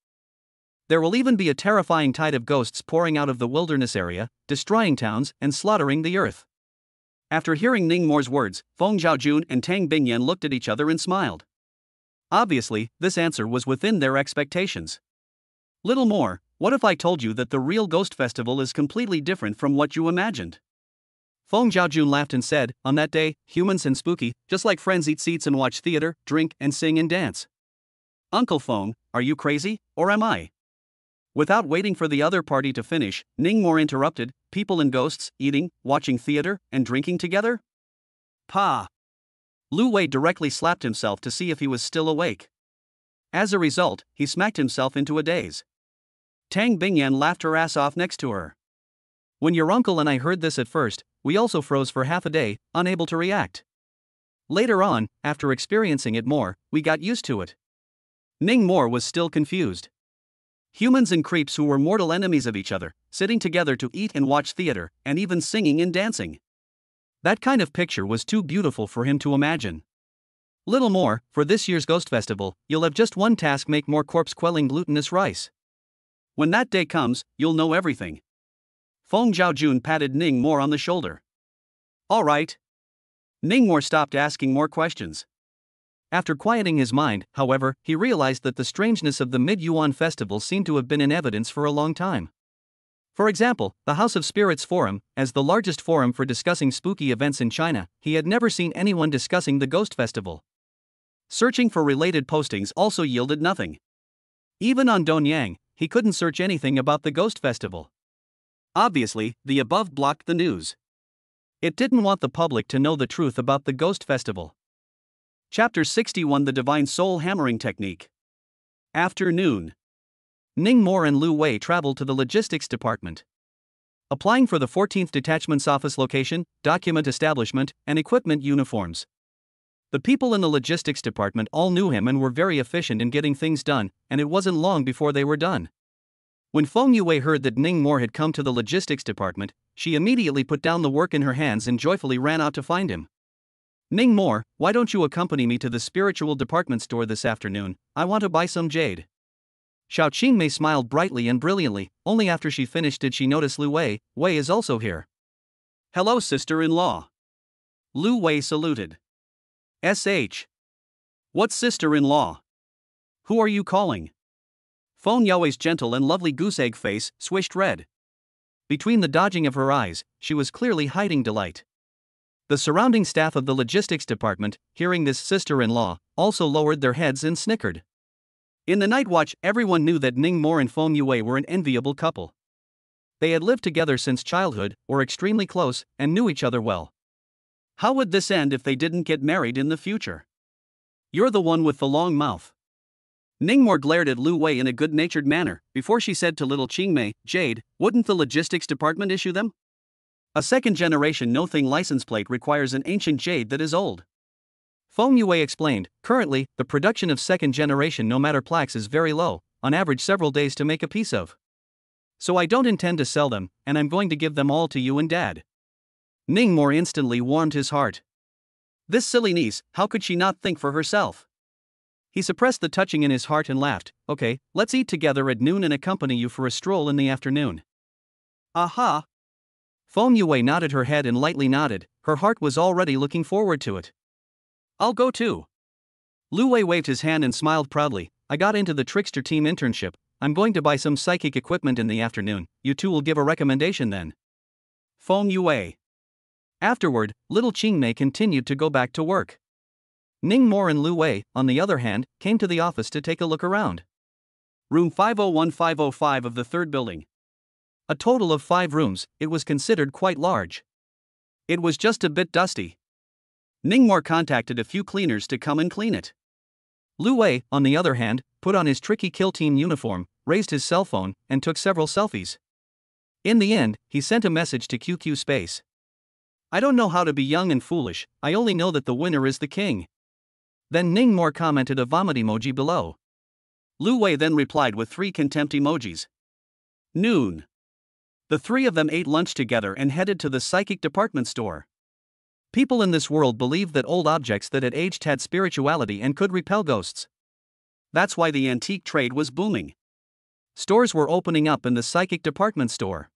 There will even be a terrifying tide of ghosts pouring out of the wilderness area, destroying towns and slaughtering the earth. After hearing Ning Mo's words, Feng Zhaojun and Tang Bingyan looked at each other and smiled. Obviously, this answer was within their expectations. Little more, what if I told you that the real Ghost Festival is completely different from what you imagined? Feng Zhaojun laughed and said, on that day, humans and spooky, just like friends eat seats and watch theater, drink and sing and dance. Uncle Feng, are you crazy, or am I? Without waiting for the other party to finish, Ning Mo interrupted, people and ghosts, eating, watching theater, and drinking together? Pa! Lu Wei directly slapped himself to see if he was still awake. As a result, he smacked himself into a daze. Tang Bingyan laughed her ass off next to her. When your uncle and I heard this at first, we also froze for half a day, unable to react. Later on, after experiencing it more, we got used to it. Ning Mo was still confused. Humans and creeps who were mortal enemies of each other, sitting together to eat and watch theater, and even singing and dancing. That kind of picture was too beautiful for him to imagine. Little more, for this year's Ghost Festival, you'll have just one task: make more corpse-quelling glutinous rice. When that day comes, you'll know everything. Feng Zhaojun patted Ning Mo on the shoulder. All right. Ning Mo stopped asking more questions. After quieting his mind, however, he realized that the strangeness of the Mid-Yuan Festival seemed to have been in evidence for a long time. For example, the House of Spirits Forum, as the largest forum for discussing spooky events in China, he had never seen anyone discussing the Ghost Festival. Searching for related postings also yielded nothing. Even on Donyang, he couldn't search anything about the Ghost Festival. Obviously, the above blocked the news. It didn't want the public to know the truth about the Ghost Festival. Chapter 61: The Divine Soul Hammering Technique. Afternoon. Ning Mo and Lu Wei traveled to the logistics department. Applying for the 14th Detachment's office location, document establishment, and equipment uniforms. The people in the logistics department all knew him and were very efficient in getting things done, and it wasn't long before they were done. When Feng Yue heard that Ning Mo had come to the logistics department, she immediately put down the work in her hands and joyfully ran out to find him. Ning Mo, why don't you accompany me to the spiritual department store this afternoon? I want to buy some jade. Xiao Qingmei smiled brightly and brilliantly. Only after she finished did she notice Lu Wei. Wei is also here. Hello, sister-in-law. Lu Wei saluted. SH. What sister-in-law? Who are you calling? Feng Yue's gentle and lovely goose-egg face swished red. Between the dodging of her eyes, she was clearly hiding delight. The surrounding staff of the logistics department, hearing this sister-in-law, also lowered their heads and snickered. In the night watch, everyone knew that Ning Mo and Feng Yue were an enviable couple. They had lived together since childhood, were extremely close, and knew each other well. How would this end if they didn't get married in the future? You're the one with the long mouth. Ningmo glared at Lu Wei in a good-natured manner, before she said to little Qingmei, Jade, wouldn't the logistics department issue them? A second-generation no-thing license plate requires an ancient jade that is old. Feng Yue explained, currently, the production of second-generation no matter plaques is very low, on average several days to make a piece of. So I don't intend to sell them, and I'm going to give them all to you and Dad. Ningmo instantly warmed his heart. This silly niece, how could she not think for herself? He suppressed the touching in his heart and laughed. Okay, let's eat together at noon and accompany you for a stroll in the afternoon. Aha! Feng Yue nodded her head and lightly nodded, her heart was already looking forward to it. I'll go too. Lu Wei waved his hand and smiled proudly. I got into the trickster team internship, I'm going to buy some psychic equipment in the afternoon, you two will give a recommendation then. Feng Yue. Afterward, little Qingmei continued to go back to work. Ning Mo and Lu Wei, on the other hand, came to the office to take a look around. Room 501505 of the third building. A total of 5 rooms, it was considered quite large. It was just a bit dusty. Ning Mo contacted a few cleaners to come and clean it. Lu Wei, on the other hand, put on his tricky kill team uniform, raised his cell phone, and took several selfies. In the end, he sent a message to QQ Space. I don't know how to be young and foolish, I only know that the winner is the king. Then Ning Mo commented a vomit emoji below. Lu Wei then replied with 3 contempt emojis. Noon. The 3 of them ate lunch together and headed to the psychic department store. People in this world believed that old objects that had aged had spirituality and could repel ghosts. That's why the antique trade was booming. Stores were opening up in the psychic department store.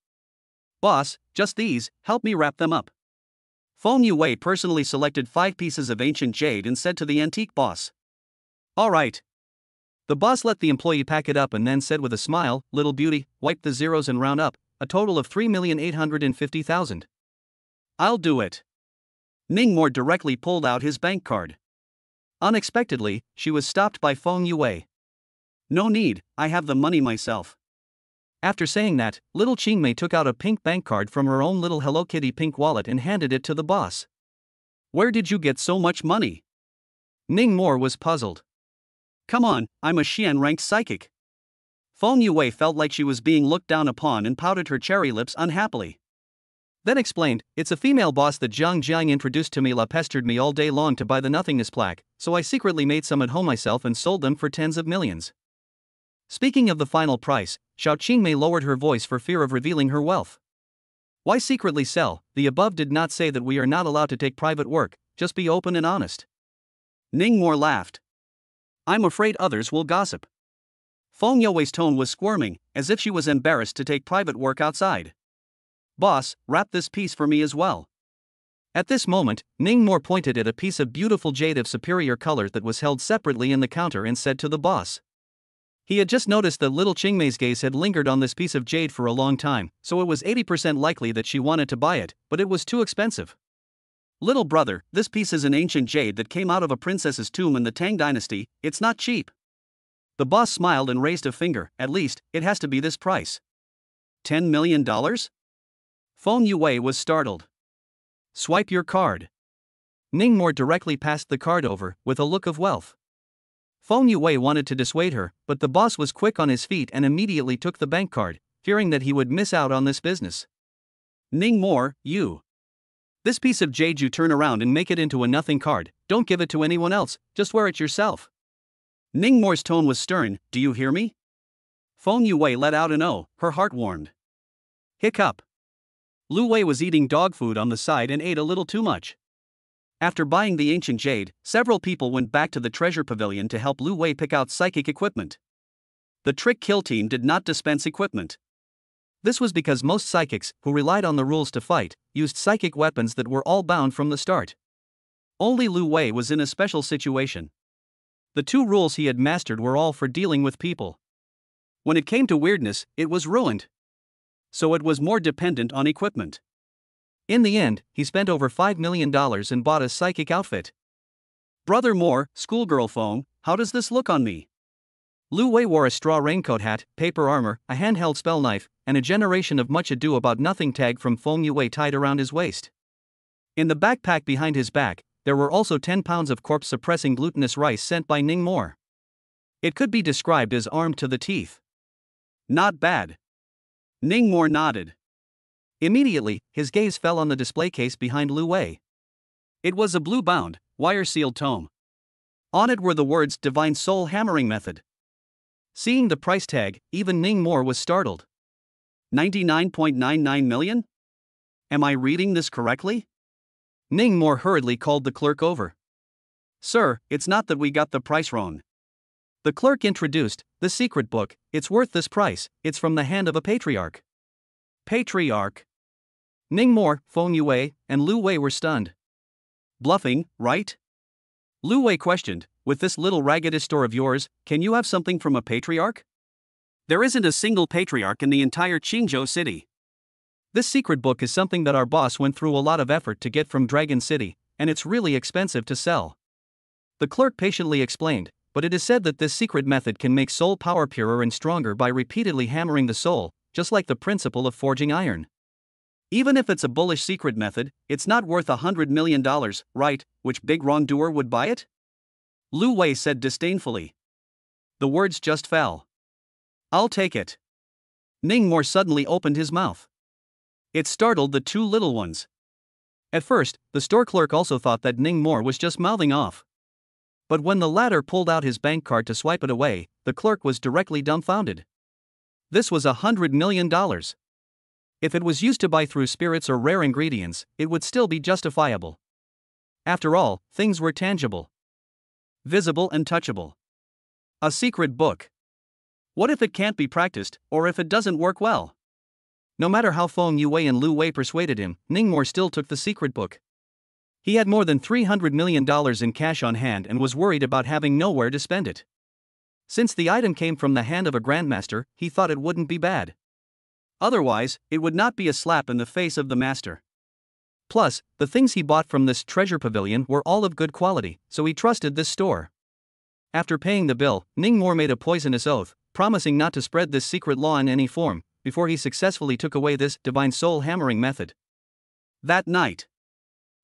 Boss, just these, help me wrap them up. Feng Yue personally selected 5 pieces of ancient jade and said to the antique boss. All right. The boss let the employee pack it up and then said with a smile, little beauty, wipe the zeros and round up, a total of 3,850,000. I'll do it. Ningmo directly pulled out his bank card. Unexpectedly, she was stopped by Feng Yue. No need, I have the money myself. After saying that, little Qingmei took out a pink bank card from her own little Hello Kitty pink wallet and handed it to the boss. Where did you get so much money? Ningmo was puzzled. Come on, I'm a Xian-ranked psychic. Feng Yue felt like she was being looked down upon and pouted her cherry lips unhappily. Then explained, it's a female boss that Zhang Jiang introduced to me. La pestered me all day long to buy the nothingness plaque, so I secretly made some at home myself and sold them for tens of millions. Speaking of the final price, Xiao Qingmei lowered her voice for fear of revealing her wealth. Why secretly sell? The above did not say that we are not allowed to take private work, just be open and honest. Ningmo laughed. I'm afraid others will gossip. Feng Yue's tone was squirming, as if she was embarrassed to take private work outside. Boss, wrap this piece for me as well. At this moment, Ningmo pointed at a piece of beautiful jade of superior color that was held separately in the counter and said to the boss. He had just noticed that little Qingmei's gaze had lingered on this piece of jade for a long time, so it was 80% likely that she wanted to buy it, but it was too expensive. Little brother, this piece is an ancient jade that came out of a princess's tomb in the Tang dynasty, it's not cheap. The boss smiled and raised a finger, at least, it has to be this price. $10 million? Feng Yue was startled. Swipe your card. Ningmo directly passed the card over, with a look of wealth. Feng Yue wanted to dissuade her, but the boss was quick on his feet and immediately took the bank card, fearing that he would miss out on this business. Ningmo, you. This piece of jade you turn around and make it into a nothing card, don't give it to anyone else, just wear it yourself. Ningmore's tone was stern, do you hear me? Feng Yue let out an "oh," her heart warmed. Hiccup. Lu Wei was eating dog food on the side and ate a little too much. After buying the ancient jade, several people went back to the treasure pavilion to help Lu Wei pick out psychic equipment. The Trick Kill team did not dispense equipment. This was because most psychics, who relied on the rules to fight, used psychic weapons that were all bound from the start. Only Lu Wei was in a special situation. The two rules he had mastered were all for dealing with people. When it came to weirdness, it was ruined. So it was more dependent on equipment. In the end, he spent over $5 million and bought a psychic outfit. Brother Moore, schoolgirl Feng, how does this look on me? Lu Wei wore a straw raincoat hat, paper armor, a handheld spell knife, and a generation of much ado about nothing tag from Feng Yue tied around his waist. In the backpack behind his back, there were also 10 pounds of corpse-suppressing glutinous rice sent by Ningmoore. It could be described as armed to the teeth. Not bad. Ningmoore nodded. Immediately, his gaze fell on the display case behind Lu Wei. It was a blue-bound, wire-sealed tome. On it were the words Divine Soul Hammering Method. Seeing the price tag, even Ningmoore was startled. 99.99 million? Am I reading this correctly? Ningmoore hurriedly called the clerk over. Sir, it's not that we got the price wrong. The clerk introduced, the secret book, it's worth this price, it's from the hand of a patriarch. Patriarch? Ningmoore, Feng Yue, and Lu Wei were stunned. Bluffing, right? Lu Wei questioned, with this little ragged store of yours, can you have something from a patriarch? There isn't a single patriarch in the entire Qingzhou city. This secret book is something that our boss went through a lot of effort to get from Dragon City, and it's really expensive to sell. The clerk patiently explained, but it is said that this secret method can make soul power purer and stronger by repeatedly hammering the soul, just like the principle of forging iron. Even if it's a bullish secret method, it's not worth $100 million, right? Which big wrongdoer would buy it? Lu Wei said disdainfully. The words just fell. I'll take it. Ningmoore suddenly opened his mouth. It startled the two little ones. At first, the store clerk also thought that Ningmoore was just mouthing off. But when the latter pulled out his bank card to swipe it away, the clerk was directly dumbfounded. This was $100 million. If it was used to buy through spirits or rare ingredients, it would still be justifiable. After all, things were tangible, visible and touchable. A secret book. What if it can't be practiced, or if it doesn't work well? No matter how Feng Yue and Lu Wei persuaded him, Ningmoore still took the secret book. He had more than $300 million in cash on hand and was worried about having nowhere to spend it. Since the item came from the hand of a grandmaster, he thought it wouldn't be bad. Otherwise, it would not be a slap in the face of the master. Plus, the things he bought from this treasure pavilion were all of good quality, so he trusted this store. After paying the bill, Ningmoore made a poisonous oath, promising not to spread this secret law in any form, before he successfully took away this divine soul hammering method. That night,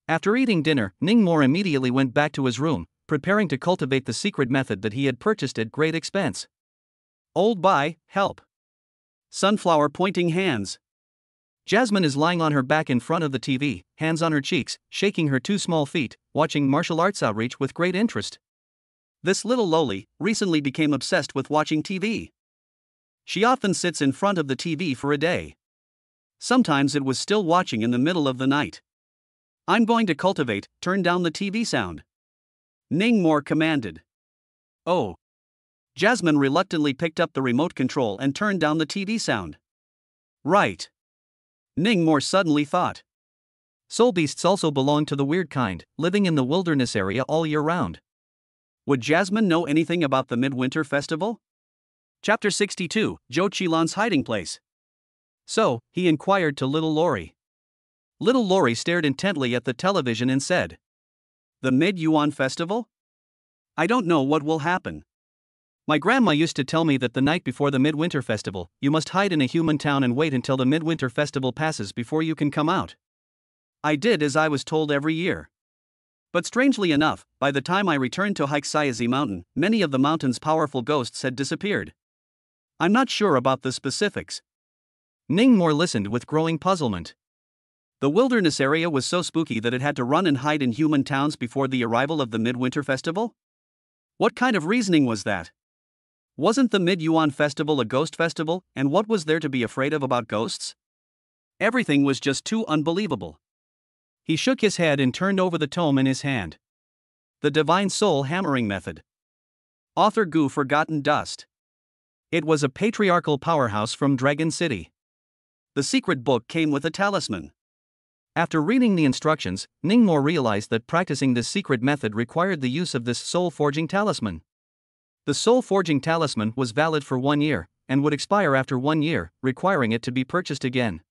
after eating dinner, Ningmoore immediately went back to his room, preparing to cultivate the secret method that he had purchased at great expense. Old Bai, help. Sunflower pointing hands. Jasmine is lying on her back in front of the TV, hands on her cheeks, shaking her two small feet, watching martial arts outreach with great interest. This little loli recently became obsessed with watching TV. She often sits in front of the TV for a day. Sometimes it was still watching in the middle of the night. I'm going to cultivate, turn down the TV sound. Ningmoore commanded. Oh. Jasmine reluctantly picked up the remote control and turned down the TV sound. Right. Ningmoore suddenly thought. Soul beasts also belong to the weird kind, living in the wilderness area all year round. Would Jasmine know anything about the Midwinter Festival? Chapter 62, Zhou Qilan's hiding place. So, he inquired to little Lori. Little Lori stared intently at the television and said, The Mid-Yuan Festival? I don't know what will happen. My grandma used to tell me that the night before the Midwinter Festival, you must hide in a human town and wait until the Midwinter Festival passes before you can come out. I did as I was told every year. But strangely enough, by the time I returned to hike Sayazi Mountain, many of the mountain's powerful ghosts had disappeared. I'm not sure about the specifics. Ningmoore listened with growing puzzlement. The wilderness area was so spooky that it had to run and hide in human towns before the arrival of the Midwinter Festival? What kind of reasoning was that? Wasn't the Mid-Yuan Festival a ghost festival, and what was there to be afraid of about ghosts? Everything was just too unbelievable. He shook his head and turned over the tome in his hand. The Divine Soul Hammering Method. Author Gu Forgotten Dust. It was a patriarchal powerhouse from Dragon City. The secret book came with a talisman. After reading the instructions, Ningmore realized that practicing this secret method required the use of this soul-forging talisman. The soul-forging talisman was valid for 1 year, and would expire after 1 year, requiring it to be purchased again.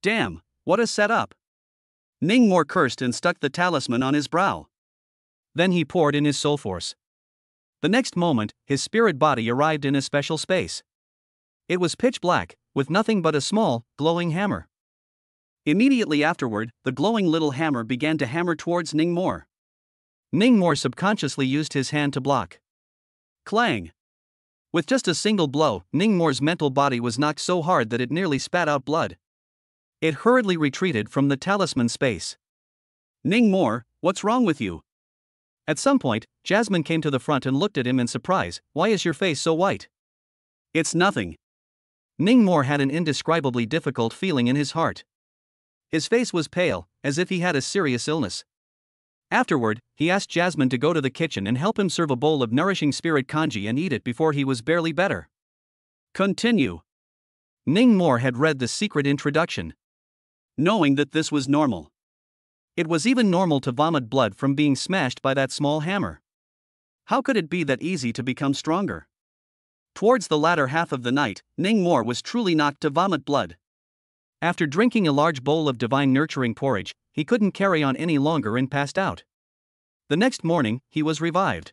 Damn, what a setup! Ningmore cursed and stuck the talisman on his brow. Then he poured in his soul force. The next moment, his spirit body arrived in a special space. It was pitch black, with nothing but a small, glowing hammer. Immediately afterward, the glowing little hammer began to hammer towards Ningmore. Ningmore subconsciously used his hand to block. Clang! With just a single blow, Ningmore's mental body was knocked so hard that it nearly spat out blood. It hurriedly retreated from the talisman space. Ningmore, what's wrong with you? At some point, Jasmine came to the front and looked at him in surprise. Why is your face so white? It's nothing. Ningmore had an indescribably difficult feeling in his heart. His face was pale, as if he had a serious illness. Afterward, he asked Jasmine to go to the kitchen and help him serve a bowl of nourishing spirit kanji and eat it before he was barely better. Continue. Ningmore had read the secret introduction. Knowing that this was normal. It was even normal to vomit blood from being smashed by that small hammer. How could it be that easy to become stronger? Towards the latter half of the night, Ningmore was truly knocked to vomit blood. After drinking a large bowl of divine nurturing porridge, he couldn't carry on any longer and passed out. The next morning, he was revived.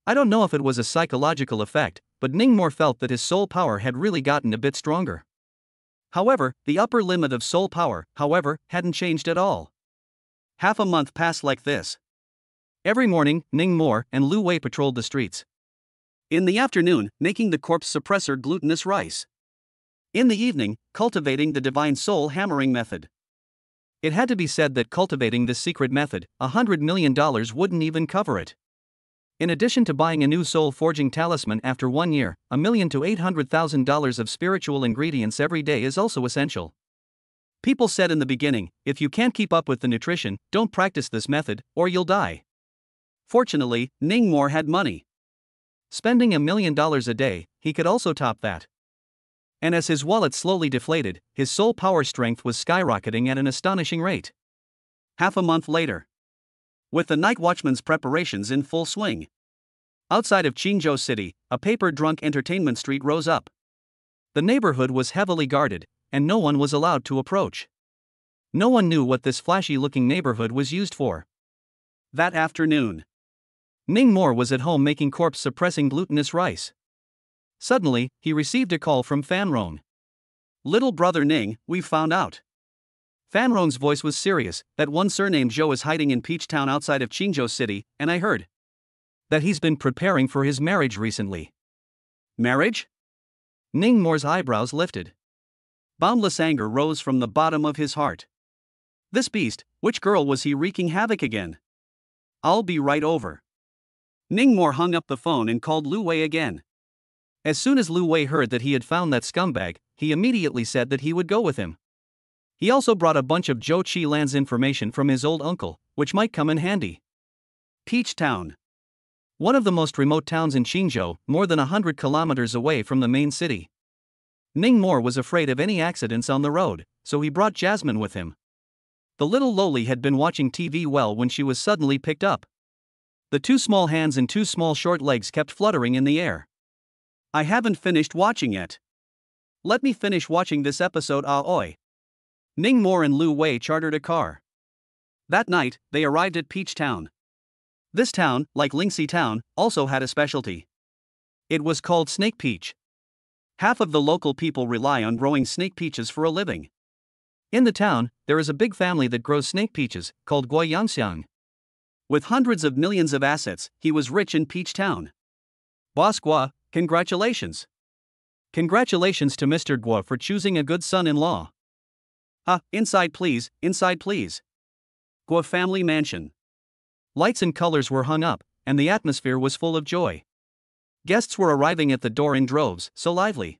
I don't know if it was a psychological effect, but Ningmore felt that his soul power had really gotten a bit stronger. However, the upper limit of soul power, hadn't changed at all. Half a month passed like this. Every morning, Ningmore and Lu Wei patrolled the streets. In the afternoon, making the corpse suppressor glutinous rice. In the evening, cultivating the divine soul hammering method. It had to be said that cultivating this secret method, $100 million wouldn't even cover it. In addition to buying a new soul forging talisman after 1 year, $1 million to $800,000 of spiritual ingredients every day is also essential. People said in the beginning, if you can't keep up with the nutrition, don't practice this method, or you'll die. Fortunately, Ningmore had money. Spending $1 million a day, he could also top that. And as his wallet slowly deflated, his soul power strength was skyrocketing at an astonishing rate. Half a month later. With the night watchman's preparations in full swing. Outside of Qingzhou City, a paper-drunk entertainment street rose up. The neighborhood was heavily guarded, and no one was allowed to approach. No one knew what this flashy-looking neighborhood was used for. That afternoon, Ningmore was at home making corpse-suppressing glutinous rice. Suddenly, he received a call from Fanrong. Little brother Ning, we've found out. Fanrong's voice was serious, that one surnamed Zhou is hiding in Peach Town outside of Qingzhou City, and I heard that he's been preparing for his marriage recently. Marriage? Ningmore's eyebrows lifted. Boundless anger rose from the bottom of his heart. This beast, which girl was he wreaking havoc again? I'll be right over. Ningmore hung up the phone and called Lu Wei again. As soon as Lu Wei heard that he had found that scumbag, he immediately said that he would go with him. He also brought a bunch of Zhou Qilan's information from his old uncle, which might come in handy. Peach Town. One of the most remote towns in Qingzhou, more than 100 kilometers away from the main city. Ningmore was afraid of any accidents on the road, so he brought Jasmine with him. The little loli had been watching TV well when she was suddenly picked up. The two small hands and two small short legs kept fluttering in the air. I haven't finished watching yet. Let me finish watching this episode. Oi. Ningmore and Lu Wei chartered a car. That night, they arrived at Peach Town. This town, like Lingxi Town, also had a specialty. It was called snake peach. Half of the local people rely on growing snake peaches for a living. In the town, there is a big family that grows snake peaches, called Guo Yangxiang. With hundreds of millions of assets, he was rich in Peach Town. Boss Guo, congratulations. Congratulations to Mr. Guo for choosing a good son-in-law. Inside please, inside please. Guo family mansion. Lights and colors were hung up, and the atmosphere was full of joy. Guests were arriving at the door in droves, so lively.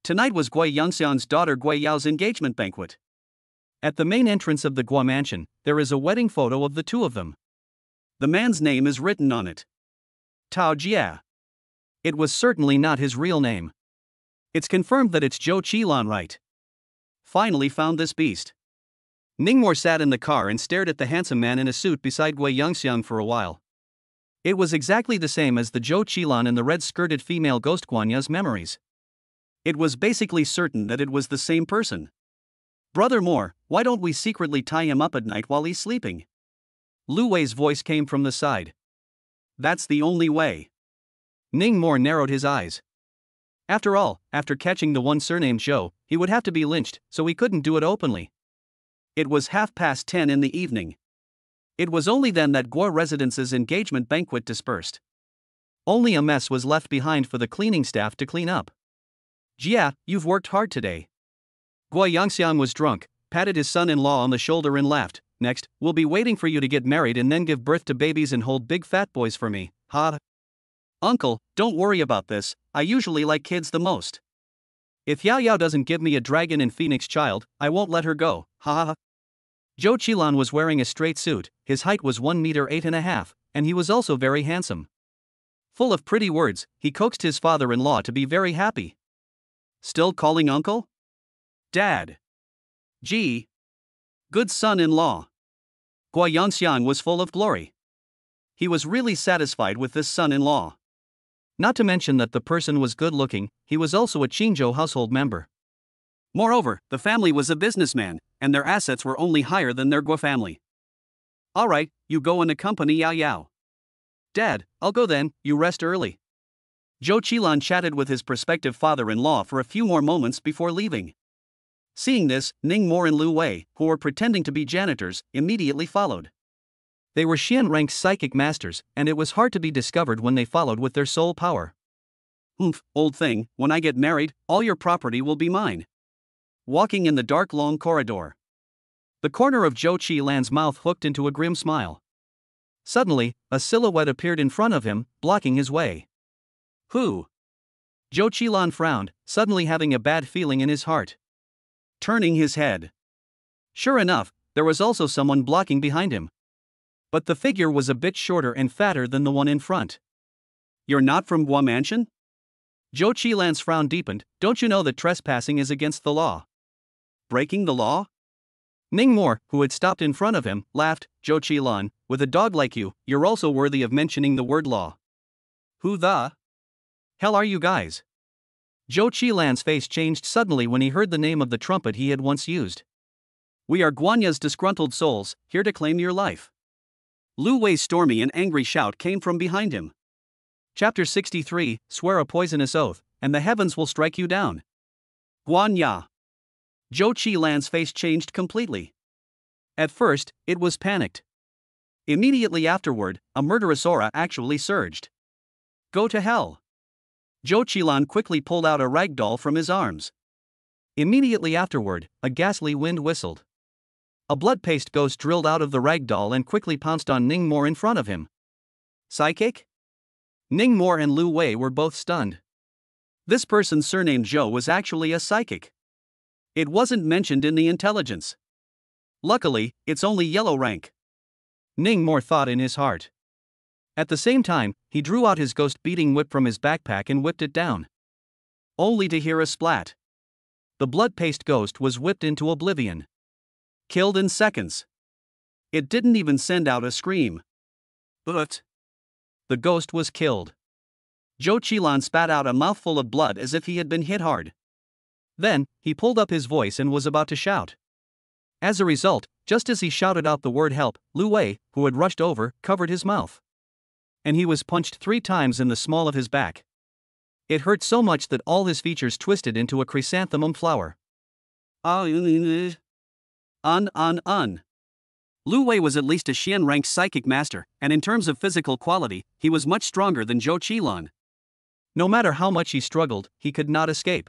Tonight was Gui Yongxiang's daughter Gui Yao's engagement banquet. At the main entrance of the Guo mansion, there is a wedding photo of the two of them. The man's name is written on it. Tao Jia. It was certainly not his real name. It's confirmed that it's Zhou Qilan, right? Finally found this beast. Ningmore sat in the car and stared at the handsome man in a suit beside Gui Yongxiang for a while. It was exactly the same as the Zhou Qilan in the red-skirted female ghost Guanya's memories. It was basically certain that it was the same person. Brother Moore, why don't we secretly tie him up at night while he's sleeping? Lu Wei's voice came from the side. That's the only way. Ning Moore narrowed his eyes. After all, after catching the one surnamed Zhou, he would have to be lynched, so he couldn't do it openly. It was 10:30 in the evening. It was only then that Guo Residence's engagement banquet dispersed. Only a mess was left behind for the cleaning staff to clean up. Jia, you've worked hard today. Guo Yongxiang was drunk, patted his son-in-law on the shoulder and laughed. Next, we'll be waiting for you to get married and then give birth to babies and hold big fat boys for me, ha. Uncle, don't worry about this, I usually like kids the most. If Yao Yao doesn't give me a dragon and phoenix child, I won't let her go, ha ha. Zhou Qilan was wearing a straight suit, his height was 1 meter 8.5, and he was also very handsome. Full of pretty words, he coaxed his father-in-law to be very happy. Still calling uncle? Dad. Gee. Good son-in-law. Guo Yongxiang was full of glory. He was really satisfied with this son-in-law. Not to mention that the person was good-looking, he was also a Qingzhou household member. Moreover, the family was a businessman, and their assets were only higher than their Guo family. Alright, you go and accompany Yao Yao. Dad, I'll go then, you rest early. Zhou Qilan chatted with his prospective father-in-law for a few more moments before leaving. Seeing this, Ning Mo and Lu Wei, who were pretending to be janitors, immediately followed. They were Xian-ranked psychic masters, and it was hard to be discovered when they followed with their soul power. Old thing, when I get married, all your property will be mine. Walking in the dark long corridor. The corner of Zhou Qilan's mouth hooked into a grim smile. Suddenly, a silhouette appeared in front of him, blocking his way. Who? Zhou Qilan frowned, suddenly having a bad feeling in his heart. Turning his head. Sure enough, there was also someone blocking behind him. But the figure was a bit shorter and fatter than the one in front. You're not from Guo Mansion? Zhou Qilan's frown deepened. Don't you know that trespassing is against the law? Breaking the law? Ning Mo, who had stopped in front of him, laughed. Zhou Qilan, with a dog like you, you're also worthy of mentioning the word law. Who the hell are you guys? Zhou Qilan's face changed suddenly when he heard the name of the trumpet he had once used. We are Guanya's disgruntled souls, here to claim your life. Lu Wei's stormy and angry shout came from behind him. Chapter 63, Swear a poisonous oath, and the heavens will strike you down. Guanya. Zhou Qilan's face changed completely. At first, it was panicked. Immediately afterward, a murderous aura actually surged. Go to hell. Zhou Qilan quickly pulled out a rag doll from his arms. Immediately afterward, a ghastly wind whistled. A blood-paste ghost drilled out of the rag doll and quickly pounced on Ning Mo in front of him. Psychic? Ning Mo and Lu Wei were both stunned. This person surnamed Zhou was actually a psychic. It wasn't mentioned in the intelligence. Luckily, it's only yellow rank. Ning Mo thought in his heart. At the same time, he drew out his ghost-beating whip from his backpack and whipped it down. Only to hear a splat. The blood-paste ghost was whipped into oblivion. Killed in seconds. It didn't even send out a scream. But the ghost was killed. Zhou Qilan spat out a mouthful of blood as if he had been hit hard. Then, he pulled up his voice and was about to shout. As a result, just as he shouted out the word help, Lu Wei, who had rushed over, covered his mouth. And he was punched 3 times in the small of his back. It hurt so much that all his features twisted into a chrysanthemum flower. Lu Wei was at least a Xian-ranked psychic master, and in terms of physical quality, he was much stronger than Zhou Qilan. No matter how much he struggled, he could not escape.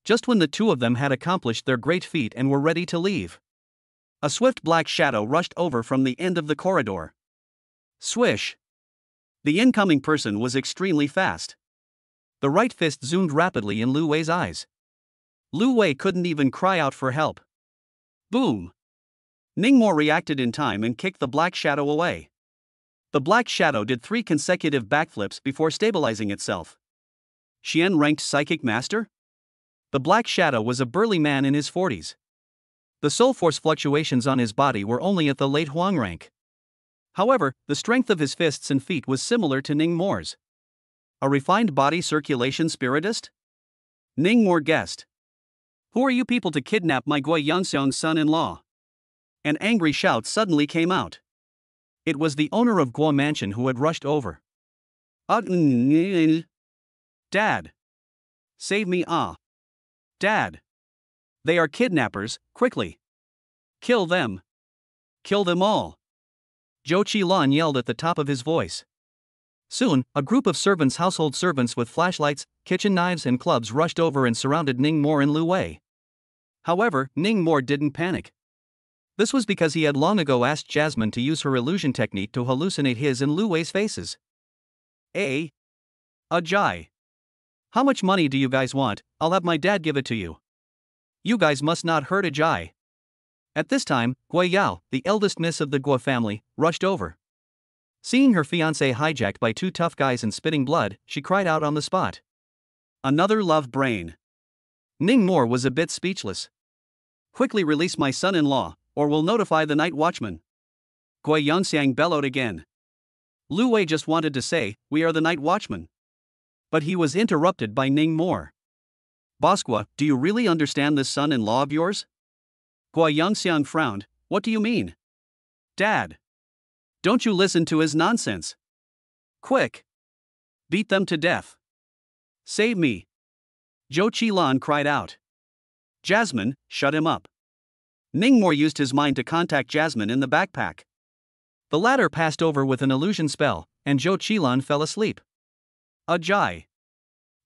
Just when the two of them had accomplished their great feat and were ready to leave, a swift black shadow rushed over from the end of the corridor. Swish! The incoming person was extremely fast. The right fist zoomed rapidly in Lu Wei's eyes. Lu Wei couldn't even cry out for help. Boom! Ningmo reacted in time and kicked the black shadow away. The black shadow did 3 consecutive backflips before stabilizing itself. Xian ranked Psychic Master? The black shadow was a burly man in his 40s. The soul force fluctuations on his body were only at the late Huang rank. However, the strength of his fists and feet was similar to Ningmo's. A refined body circulation spiritist? Ningmo guessed. Who are you people to kidnap my Gui Yangxiang's son-in-law? An angry shout suddenly came out. It was the owner of Guo Mansion who had rushed over. Dad! Save me, Dad! They are kidnappers, quickly! Kill them! Kill them all! Zhou Qilan yelled at the top of his voice. Soon, a group of household servants with flashlights, kitchen knives and clubs rushed over and surrounded Ningmo and Lu Wei. However, Ningmo didn't panic. This was because he had long ago asked Jasmine to use her illusion technique to hallucinate his and Lu Wei's faces. Ajay. How much money do you guys want? I'll have my dad give it to you. You guys must not hurt Ajay. At this time, Gui Yao, the eldest miss of the Guo family, rushed over. Seeing her fiancé hijacked by 2 tough guys and spitting blood, she cried out on the spot. Another love brain. Ningmo was a bit speechless. Quickly release my son-in-law, or we'll notify the night watchman. Gui Yangxiang bellowed again. Lu Wei just wanted to say, we are the night watchman. But he was interrupted by Ningmo. Bosqua, do you really understand this son-in-law of yours? Gui Yangxiang frowned. What do you mean? Dad! Don't you listen to his nonsense? Quick! Beat them to death! Save me! Zhou Qilan cried out. Jasmine, shut him up. Ningmo used his mind to contact Jasmine in the backpack. The latter passed over with an illusion spell, and Zhou Qilan fell asleep. Ajay!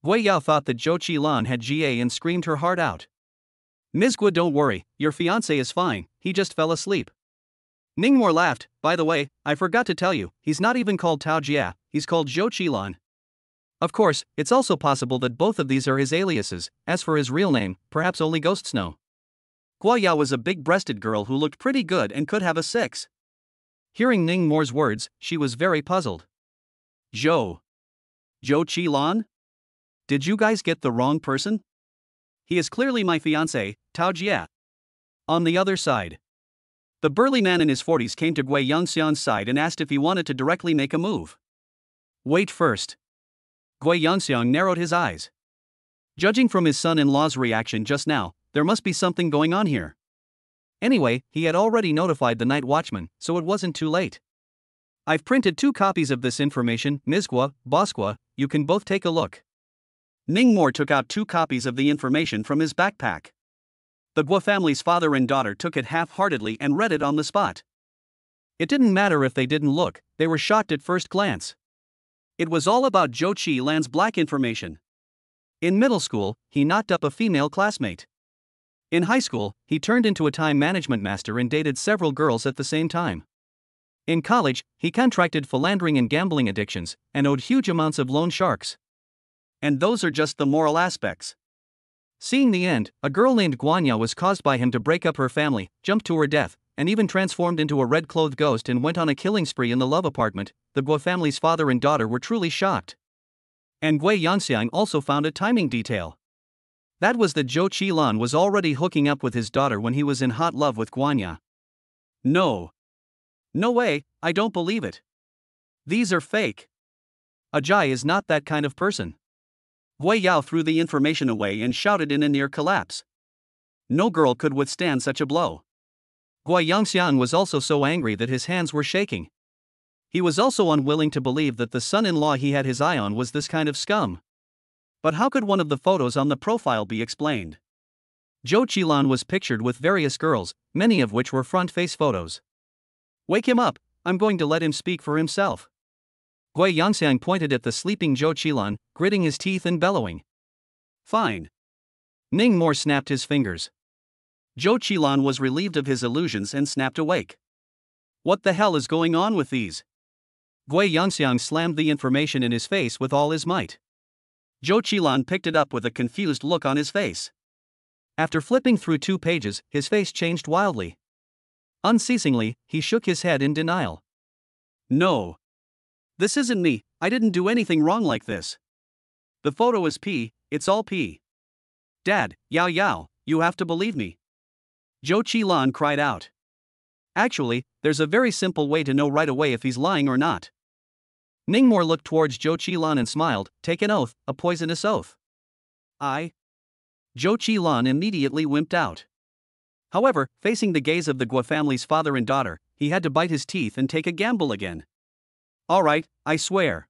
Gui Yao thought that Zhou Qilan had GA and screamed her heart out. Ms. Gui, don't worry, your fiancé is fine, he just fell asleep. Ningmo laughed. By the way, I forgot to tell you, he's not even called Tao Jia, he's called Zhou Qilan. Of course, it's also possible that both of these are his aliases. As for his real name, perhaps only ghosts know. Gui Yao was a big-breasted girl who looked pretty good and could have a 6. Hearing Ningmo's words, she was very puzzled. Zhou Qilan? Did you guys get the wrong person? He is clearly my fiancé, Tao Jia. On the other side, the burly man in his 40s came to Gui Yangxiang's side and asked if he wanted to directly make a move. Wait first. Gui Yangxiang narrowed his eyes. Judging from his son-in-law's reaction just now, there must be something going on here. Anyway, he had already notified the night watchman, so it wasn't too late. I've printed 2 copies of this information, Ms. Gua, Bosqua, you can both take a look. Ningmo took out 2 copies of the information from his backpack. The Guo family's father and daughter took it half-heartedly and read it on the spot. It didn't matter if they didn't look, they were shocked at first glance. It was all about Zhou Qilan's black information. In middle school, he knocked up a female classmate. In high school, he turned into a time management master and dated several girls at the same time. In college, he contracted philandering and gambling addictions, and owed huge amounts of loan sharks. And those are just the moral aspects. Seeing the end, a girl named Guanya was caused by him to break up her family, jumped to her death, and even transformed into a red-clothed ghost and went on a killing spree in the love apartment. The Guo family's father and daughter were truly shocked. And Gui Yangxiang also found a timing detail. That was that Zhou Qilan was already hooking up with his daughter when he was in hot love with Guanya. No. No way, I don't believe it. These are fake. Ajay is not that kind of person. Gui Yao threw the information away and shouted in a near collapse. No girl could withstand such a blow. Gui Yangxiang was also so angry that his hands were shaking. He was also unwilling to believe that the son-in-law he had his eye on was this kind of scum. But how could one of the photos on the profile be explained? Zhou Qilan was pictured with various girls, many of which were front-face photos. Wake him up, I'm going to let him speak for himself. Gui Yangxiang pointed at the sleeping Zhou Qilan, gritting his teeth and bellowing. Fine. Ning Mor snapped his fingers. Zhou Qilan was relieved of his illusions and snapped awake. What the hell is going on with these? Gui Yangxiang slammed the information in his face with all his might. Zhou Qilan picked it up with a confused look on his face. After flipping through 2 pages, his face changed wildly. Unceasingly, he shook his head in denial. No. This isn't me, I didn't do anything wrong like this. The photo is P, it's all P. Dad, Yao Yao, you have to believe me. Zhou Qilan cried out. Actually, there's a very simple way to know right away if he's lying or not. Ning Mor looked towards Zhou Qilan and smiled. Take an oath, a poisonous oath. Zhou Qilan immediately wimped out. However, facing the gaze of the Guo family's father and daughter, he had to bite his teeth and take a gamble again. Alright, I swear.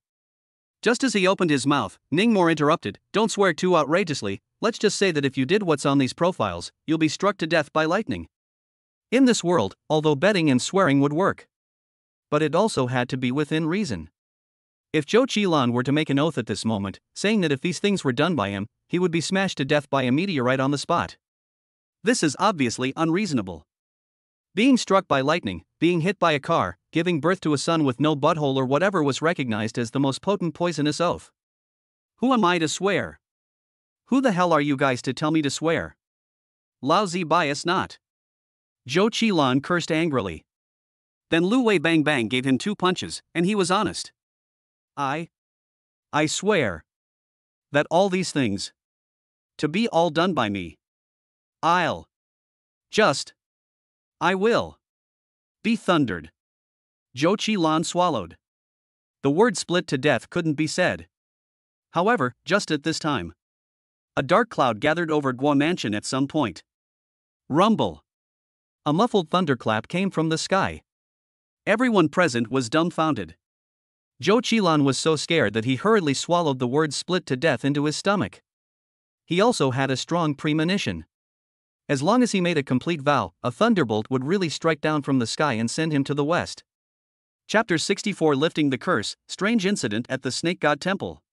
Just as he opened his mouth, Ning Mor interrupted. Don't swear too outrageously, let's just say that if you did what's on these profiles, you'll be struck to death by lightning. In this world, although betting and swearing would work. But it also had to be within reason. If Zhou Qilan were to make an oath at this moment, saying that if these things were done by him, he would be smashed to death by a meteorite on the spot. This is obviously unreasonable. Being struck by lightning, being hit by a car, giving birth to a son with no butthole or whatever was recognized as the most potent poisonous oath. Who am I to swear? Who the hell are you guys to tell me to swear? Lousy bias not. Zhou Qilan cursed angrily. Then Lu Wei Bang Bang gave him 2 punches, and he was honest. I swear that all these things to be all done by me. I will be thundered. Zhou Qilan swallowed. The word split to death couldn't be said. However, just at this time, a dark cloud gathered over Guo Mansion at some point. Rumble. A muffled thunderclap came from the sky. Everyone present was dumbfounded. Zhou Qilan was so scared that he hurriedly swallowed the word split to death into his stomach. He also had a strong premonition. As long as he made a complete vow, a thunderbolt would really strike down from the sky and send him to the west. Chapter 64 Lifting the Curse, Strange Incident at the Snake God Temple.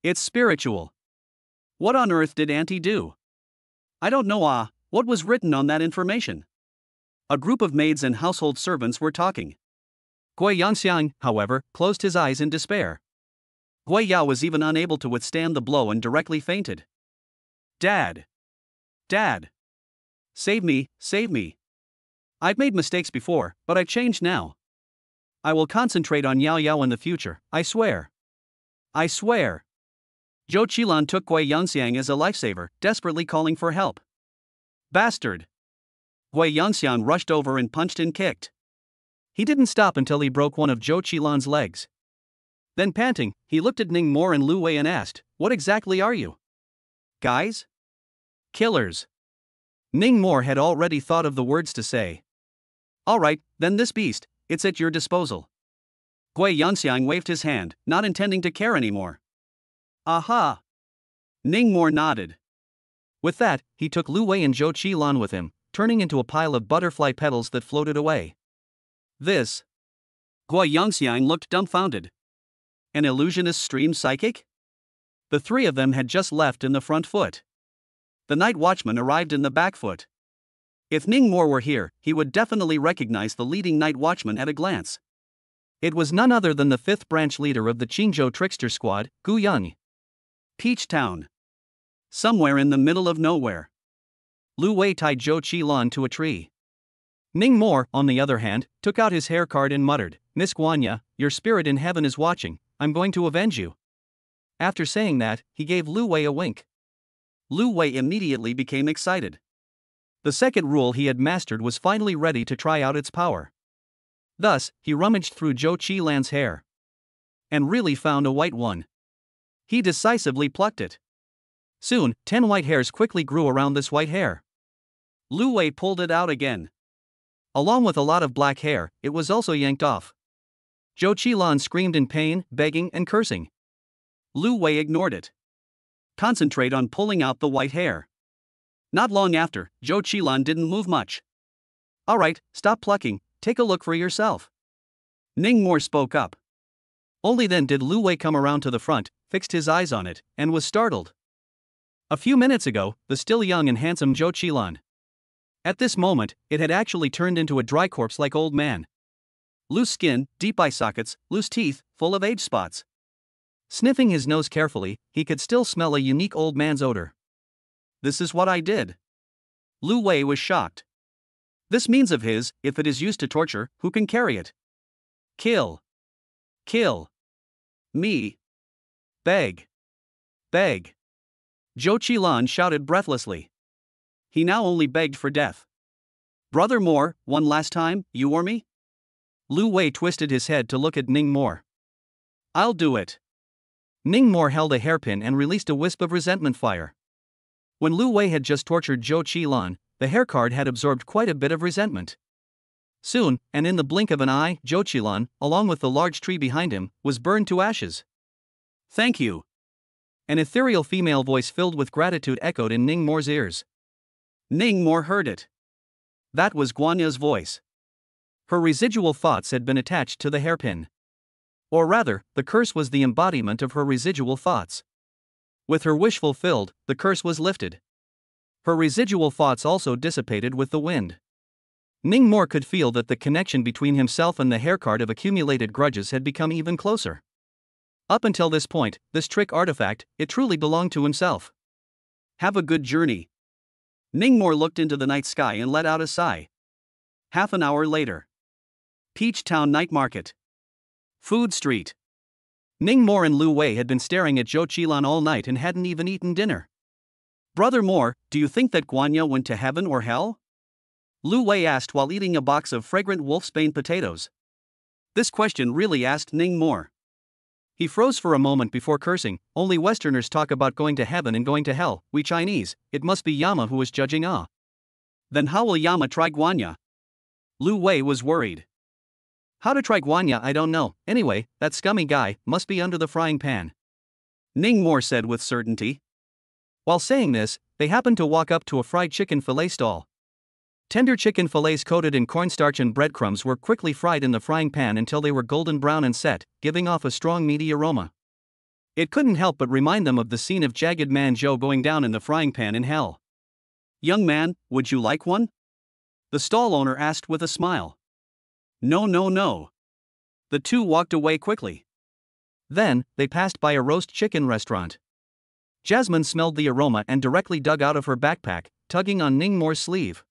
It's spiritual. What on earth did Auntie do? I don't know. What was written on that information? A group of maids and household servants were talking. Gui Yangxiang, however, closed his eyes in despair. Gui Yao was even unable to withstand the blow and directly fainted. Dad! Dad! Save me, save me. I've made mistakes before, but I've changed now. I will concentrate on Yao Yao in the future, I swear. I swear. Zhou Qilan took Gui Yangxiang as a lifesaver, desperately calling for help. Bastard! Gui Yangxiang rushed over and punched and kicked. He didn't stop until he broke one of Zhou Qilan's legs. Then panting, he looked at Ning Mor and Lu Wei and asked, What exactly are you? Guys? Killers. Ning Mor had already thought of the words to say. Alright, then this beast, it's at your disposal. Gui Yangxiang waved his hand, not intending to care anymore. Aha! Ning Mor nodded. With that, he took Lu Wei and Zhou Qilan with him, turning into a pile of butterfly petals that floated away. This. Gui Yangxiang looked dumbfounded. An illusionist stream psychic? The 3 of them had just left in the front foot. The night watchman arrived in the back foot. If Ning Mor were here, he would definitely recognize the leading night watchman at a glance. It was none other than the 5th branch leader of the Qingzhou trickster squad, Gu Yang. Peach Town. Somewhere in the middle of nowhere. Lu Wei tied Zhou Qilan to a tree. Ning Mor, on the other hand, took out his hair card and muttered, Miss Guanya, your spirit in heaven is watching, I'm going to avenge you. After saying that, he gave Lu Wei a wink. Lu Wei immediately became excited. The second rule he had mastered was finally ready to try out its power. Thus, he rummaged through Zhou Qilan's hair. And really found a white one. He decisively plucked it. Soon, 10 white hairs quickly grew around this white hair. Lu Wei pulled it out again. Along with a lot of black hair, it was also yanked off. Zhou Qilan screamed in pain, begging and cursing. Lu Wei ignored it. Concentrate on pulling out the white hair. Not long after, Zhou Qilan didn't move much. Alright, stop plucking, take a look for yourself. Ning Mor spoke up. Only then did Lu Wei come around to the front, fixed his eyes on it, and was startled. A few minutes ago, the still young and handsome Zhou Qilan. At this moment, it had actually turned into a dry corpse-like old man. Loose skin, deep eye sockets, loose teeth, full of age spots. Sniffing his nose carefully, he could still smell a unique old man's odor. This is what I did. Lu Wei was shocked. This means of his, if it is used to torture, who can carry it? Kill. Kill. Me. Beg. Beg. Zhou Qilan shouted breathlessly. He now only begged for death. Brother Moore, one last time, you or me? Lu Wei twisted his head to look at Ning Moore. I'll do it. Ning Moore held a hairpin and released a wisp of resentment fire. When Lu Wei had just tortured Zhou Qilan, the haircard had absorbed quite a bit of resentment. Soon, and in the blink of an eye, Zhou Qilan, along with the large tree behind him, was burned to ashes. Thank you. An ethereal female voice filled with gratitude echoed in Ning Moore's ears. Ning Moore heard it. That was Guanya's voice. Her residual thoughts had been attached to the hairpin. Or rather, the curse was the embodiment of her residual thoughts. With her wish fulfilled, the curse was lifted. Her residual thoughts also dissipated with the wind. Ning Moore could feel that the connection between himself and the haircard of accumulated grudges had become even closer. Up until this point, this trick artifact, it truly belonged to himself. Have a good journey. Ning Moore looked into the night sky and let out a sigh. Half an hour later. Peach Town Night Market. Food Street. Ning Moore and Lu Wei had been staring at Zhou Qilan all night and hadn't even eaten dinner. Brother Moore, do you think that Guanya went to heaven or hell? Lu Wei asked while eating a box of fragrant wolfsbane potatoes. This question really asked Ning Moore. He froze for a moment before cursing. Only Westerners talk about going to heaven and going to hell, we Chinese, it must be Yama who is judging Ah. Then how will Yama try Guanya? Lu Wei was worried. How to try Guanya I don't know, anyway, that scummy guy must be under the frying pan. Ning Moore said with certainty. While saying this, they happened to walk up to a fried chicken fillet stall. Tender chicken fillets coated in cornstarch and breadcrumbs were quickly fried in the frying pan until they were golden brown and set, giving off a strong meaty aroma. It couldn't help but remind them of the scene of Jagged Man Joe going down in the frying pan in hell. Young man, would you like one? The stall owner asked with a smile. No, no, no. The two walked away quickly. Then, they passed by a roast chicken restaurant. Jasmine smelled the aroma and directly dug out of her backpack, tugging on Ning Moore's sleeve.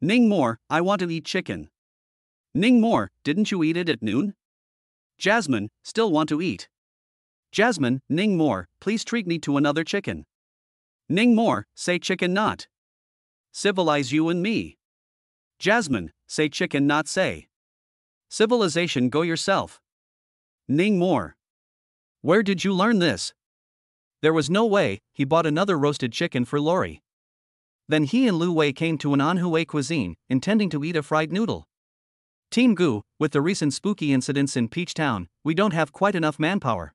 Ning Moore, I want to eat chicken. Ning Moore, didn't you eat it at noon? Jasmine, still want to eat. Jasmine, Ning Moore, please treat me to another chicken. Ning Moore, say chicken not. Civilize you and me. Jasmine, say chicken not say. Civilization go yourself. Ning Moore. Where did you learn this? There was no way. He bought another roasted chicken for Lori. Then he and Lu Wei came to an Anhui cuisine, intending to eat a fried noodle. Team Gu, with the recent spooky incidents in Peach Town, we don't have quite enough manpower.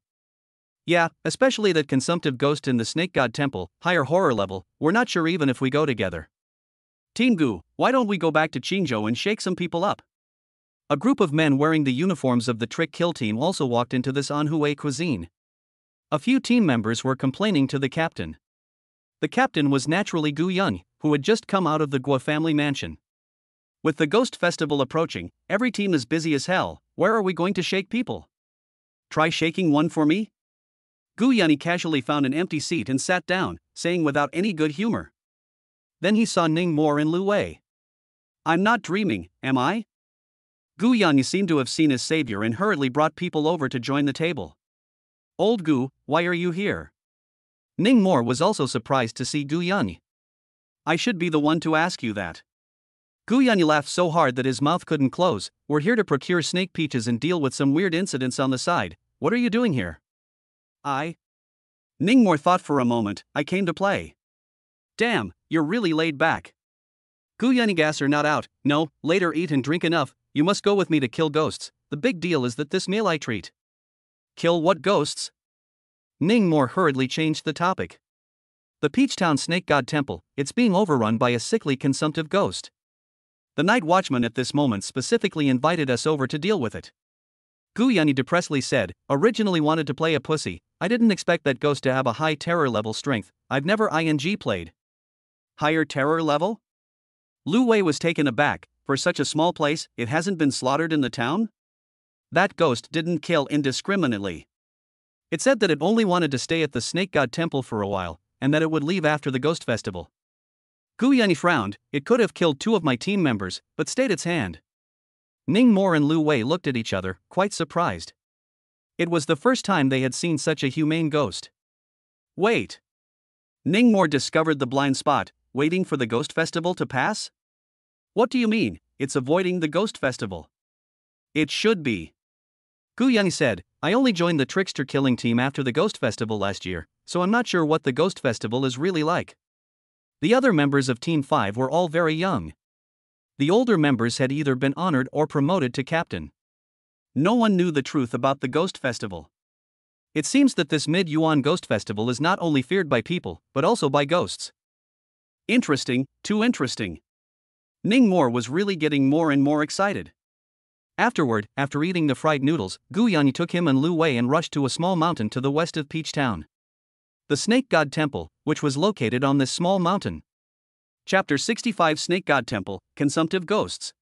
Yeah, especially that consumptive ghost in the Snake God Temple, higher horror level, we're not sure even if we go together. Team Gu, why don't we go back to Qingzhou and shake some people up? A group of men wearing the uniforms of the Trick Kill team also walked into this Anhui cuisine. A few team members were complaining to the captain. The captain was naturally Gu Yun, who had just come out of the Guo family mansion. With the ghost festival approaching, every team is busy as hell. Where are we going to shake people? Try shaking one for me? Gu Yun casually found an empty seat and sat down, saying without any good humor. Then he saw Ning Moore and Lu Wei. I'm not dreaming, am I? Gu Yun seemed to have seen his savior and hurriedly brought people over to join the table. Old Gu, why are you here? Ning Moore was also surprised to see Gu Yun. I should be the one to ask you that. Gu Yun laughed so hard that his mouth couldn't close. We're here to procure snake peaches and deal with some weird incidents on the side. What are you doing here? Ning Moore thought for a moment. I came to play. Damn, you're really laid back. Gu Yun gas are not out. No, later eat and drink enough. You must go with me to kill ghosts. The big deal is that this meal I treat. Kill what ghosts? Ning Moore hurriedly changed the topic. The Peach Town Snake God Temple, it's being overrun by a sickly consumptive ghost. The night watchman at this moment specifically invited us over to deal with it. Gu Yanyi depressedly said, originally wanted to play a pussy. I didn't expect that ghost to have a high terror level strength. I've never played. Higher terror level? Lu Wei was taken aback. For such a small place, it hasn't been slaughtered in the town? That ghost didn't kill indiscriminately. It said that it only wanted to stay at the Snake God Temple for a while, and that it would leave after the Ghost Festival. Gu Yanyi frowned. It could have killed 2 of my team members, but stayed its hand. Ning Mo and Lu Wei looked at each other, quite surprised. It was the first time they had seen such a humane ghost. Wait. Ning Mo discovered the blind spot, waiting for the Ghost Festival to pass? What do you mean, it's avoiding the Ghost Festival? It should be. Gu Yanyi said, I only joined the trickster killing team after the Ghost Festival last year, so I'm not sure what the Ghost Festival is really like. The other members of Team 5 were all very young. The older members had either been honored or promoted to captain. No one knew the truth about the Ghost Festival. It seems that this Mid-Yuan Ghost Festival is not only feared by people, but also by ghosts. Interesting, too interesting. Ning Mo was really getting more and more excited. Afterward, after eating the fried noodles, Gu Yanyi took him and Lu Wei and rushed to a small mountain to the west of Peach Town. The Snake God Temple, which was located on this small mountain. Chapter 65 Snake God Temple, Consumptive Ghosts.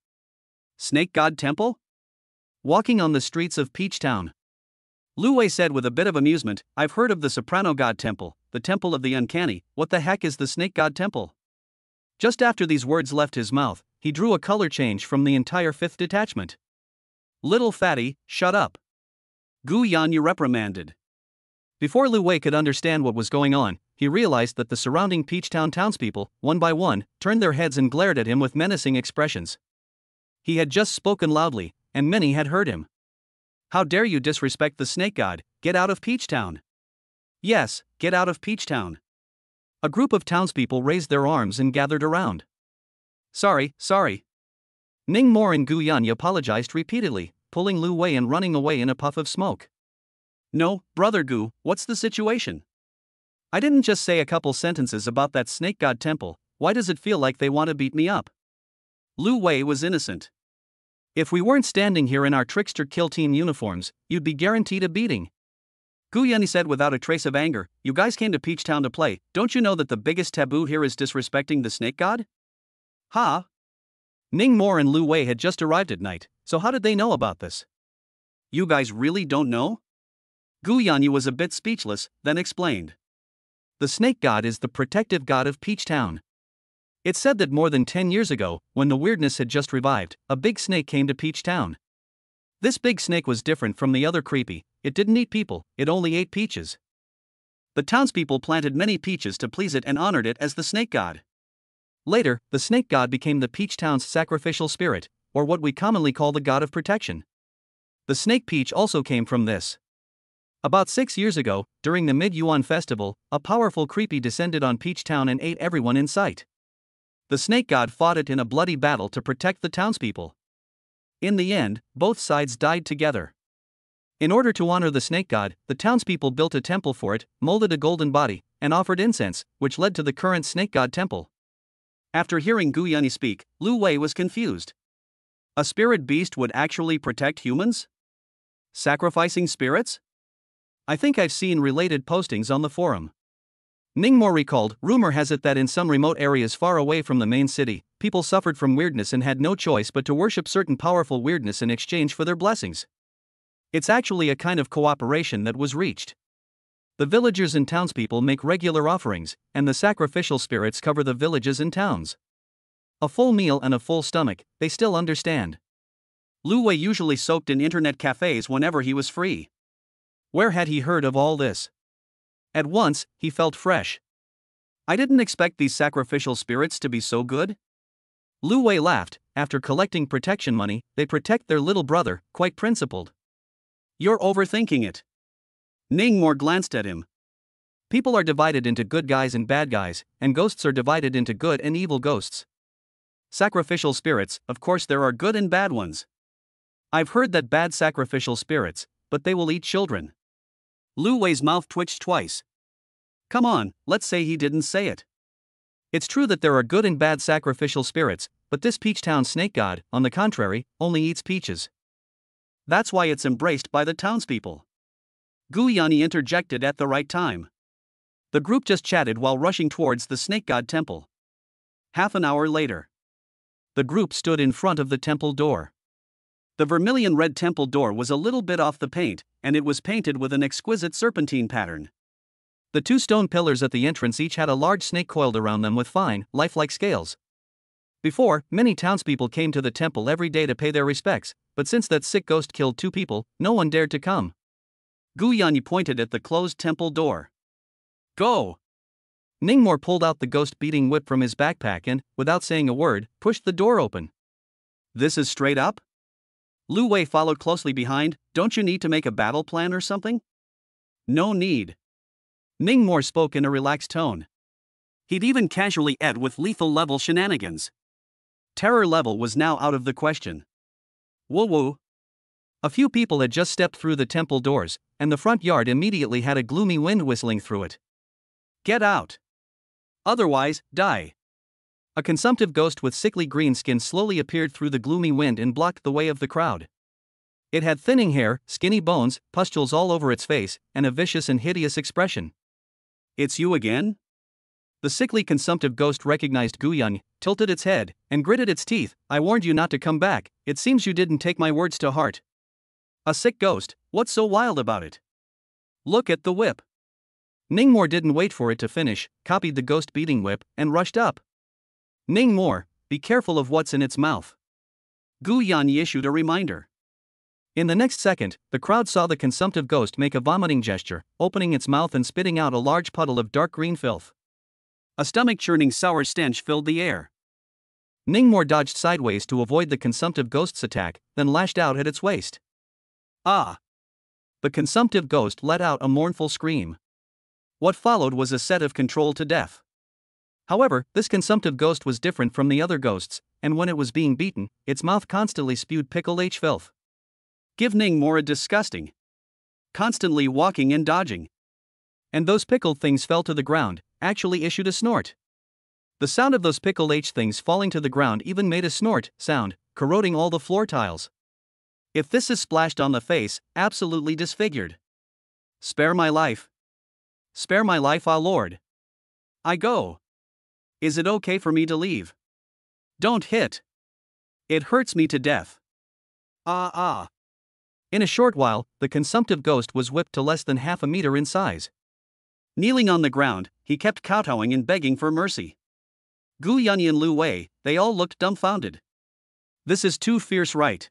Snake God Temple? Walking on the streets of Peach Town, Lu Wei said with a bit of amusement, I've heard of the Soprano God Temple, the Temple of the Uncanny. What the heck is the Snake God Temple? Just after these words left his mouth, he drew a color change from the entire 5th detachment. Little fatty, shut up. Gu Yanyi reprimanded. Before Lu Wei could understand what was going on, he realized that the surrounding Peach Town townspeople, one by one, turned their heads and glared at him with menacing expressions. He had just spoken loudly, and many had heard him. How dare you disrespect the Snake God? Get out of Peach Town. Yes, get out of Peach Town. A group of townspeople raised their arms and gathered around. Sorry. Ning Mo and Gu Yanyi apologized repeatedly, pulling Lu Wei and running away in a puff of smoke. No, brother Gu, what's the situation? I didn't just say a couple sentences about that Snake God Temple. Why does it feel like they want to beat me up? Lu Wei was innocent. If we weren't standing here in our trickster kill team uniforms, you'd be guaranteed a beating. Gu Yanyi said without a trace of anger, you guys came to Peach Town to play, don't you know that the biggest taboo here is disrespecting the Snake God? Ha! Ning Mo and Lu Wei had just arrived at night, so how did they know about this? You guys really don't know? Gu Yanyi was a bit speechless, then explained. The Snake God is the protective god of Peach Town. It's said that more than 10 years ago, when the weirdness had just revived, a big snake came to Peach Town. This big snake was different from the other creepy, it didn't eat people, it only ate peaches. The townspeople planted many peaches to please it and honored it as the Snake God. Later, the Snake God became the Peach Town's sacrificial spirit, or what we commonly call the god of protection. The Snake Peach also came from this. About 6 years ago, during the Mid-Yuan Festival, a powerful creepy descended on Peach Town and ate everyone in sight. The Snake God fought it in a bloody battle to protect the townspeople. In the end, both sides died together. In order to honor the Snake God, the townspeople built a temple for it, molded a golden body, and offered incense, which led to the current Snake God Temple. After hearing Gu Yanyi speak, Lu Wei was confused. A spirit beast would actually protect humans? Sacrificing spirits? I think I've seen related postings on the forum. Ning Mo recalled, rumor has it that in some remote areas far away from the main city, people suffered from weirdness and had no choice but to worship certain powerful weirdness in exchange for their blessings. It's actually a kind of cooperation that was reached. The villagers and townspeople make regular offerings, and the sacrificial spirits cover the villages and towns. A full meal and a full stomach, they still understand. Lu Wei usually soaked in internet cafes whenever he was free. Where had he heard of all this? At once, he felt fresh. I didn't expect these sacrificial spirits to be so good. Lu Wei laughed. After collecting protection money, they protect their little brother, quite principled. You're overthinking it. Ning Mo glanced at him. People are divided into good guys and bad guys, and ghosts are divided into good and evil ghosts. Sacrificial spirits, of course there are good and bad ones. I've heard that bad sacrificial spirits, but they will eat children. Lu Wei's mouth twitched twice. Come on, let's say he didn't say it. It's true that there are good and bad sacrificial spirits, but this Peach Town Snake God, on the contrary, only eats peaches. That's why it's embraced by the townspeople. Gu Yanyi interjected at the right time. The group just chatted while rushing towards the snake god temple. Half an hour later, the group stood in front of the temple door. The vermilion red temple door was a little bit off the paint, and it was painted with an exquisite serpentine pattern. The two stone pillars at the entrance each had a large snake coiled around them with fine, lifelike scales. Before, many townspeople came to the temple every day to pay their respects, but since that sick ghost killed 2 people, no one dared to come. Gu Yanyi pointed at the closed temple door. Go! Ningmore pulled out the ghost-beating whip from his backpack and, without saying a word, pushed the door open. This is straight up? Lu Wei followed closely behind. Don't you need to make a battle plan or something? No need. Ningmore spoke in a relaxed tone. He'd even casually ed with lethal level shenanigans. Terror level was now out of the question. Woo woo. A few people had just stepped through the temple doors, and the front yard immediately had a gloomy wind whistling through it. Get out. Otherwise, die. A consumptive ghost with sickly green skin slowly appeared through the gloomy wind and blocked the way of the crowd. It had thinning hair, skinny bones, pustules all over its face, and a vicious and hideous expression. It's you again? The sickly consumptive ghost recognized Gu Yanyi, tilted its head, and gritted its teeth. I warned you not to come back. It seems you didn't take my words to heart. A sick ghost, what's so wild about it? Look at the whip. Ningmore didn't wait for it to finish, copied the ghost-beating whip, and rushed up. Ningmore, be careful of what's in its mouth. Gu Yanyi issued a reminder. In the next second, the crowd saw the consumptive ghost make a vomiting gesture, opening its mouth and spitting out a large puddle of dark green filth. A stomach-churning sour stench filled the air. Ningmore dodged sideways to avoid the consumptive ghost's attack, then lashed out at its waist. Ah! The consumptive ghost let out a mournful scream. What followed was a set of control to death. However, this consumptive ghost was different from the other ghosts, and when it was being beaten, its mouth constantly spewed pickle H filth. Give Ningmore a disgusting. Constantly walking and dodging. And those pickled things fell to the ground, actually issued a snort. The sound of those pickled H things falling to the ground even made a snort sound, corroding all the floor tiles. If this is splashed on the face, absolutely disfigured. Spare my life. Spare my life, ah Lord. I go. Is it okay for me to leave? Don't hit. It hurts me to death. Ah. In a short while, the consumptive ghost was whipped to less than half a meter in size. Kneeling on the ground, he kept kowtowing and begging for mercy. Gu Yanyi and Lu Wei, they all looked dumbfounded. This is too fierce, right?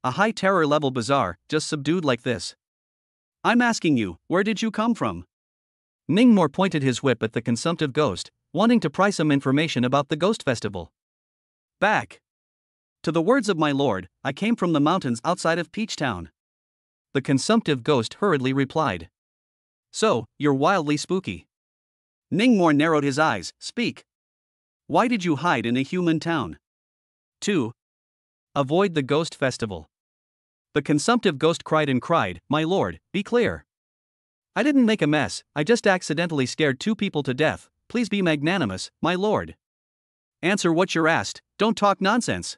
A high terror level bazaar, just subdued like this. I'm asking you, where did you come from? Ningmore pointed his whip at the consumptive ghost, wanting to pry some information about the ghost festival. Back. To the words of my lord, I came from the mountains outside of Peachtown. The consumptive ghost hurriedly replied. So, you're wildly spooky. Ningmore narrowed his eyes. Speak. Why did you hide in a human town? 2. Avoid the ghost festival. The consumptive ghost cried, my lord, be clear. I didn't make a mess, I just accidentally scared 2 people to death, please be magnanimous, my lord. Answer what you're asked, don't talk nonsense.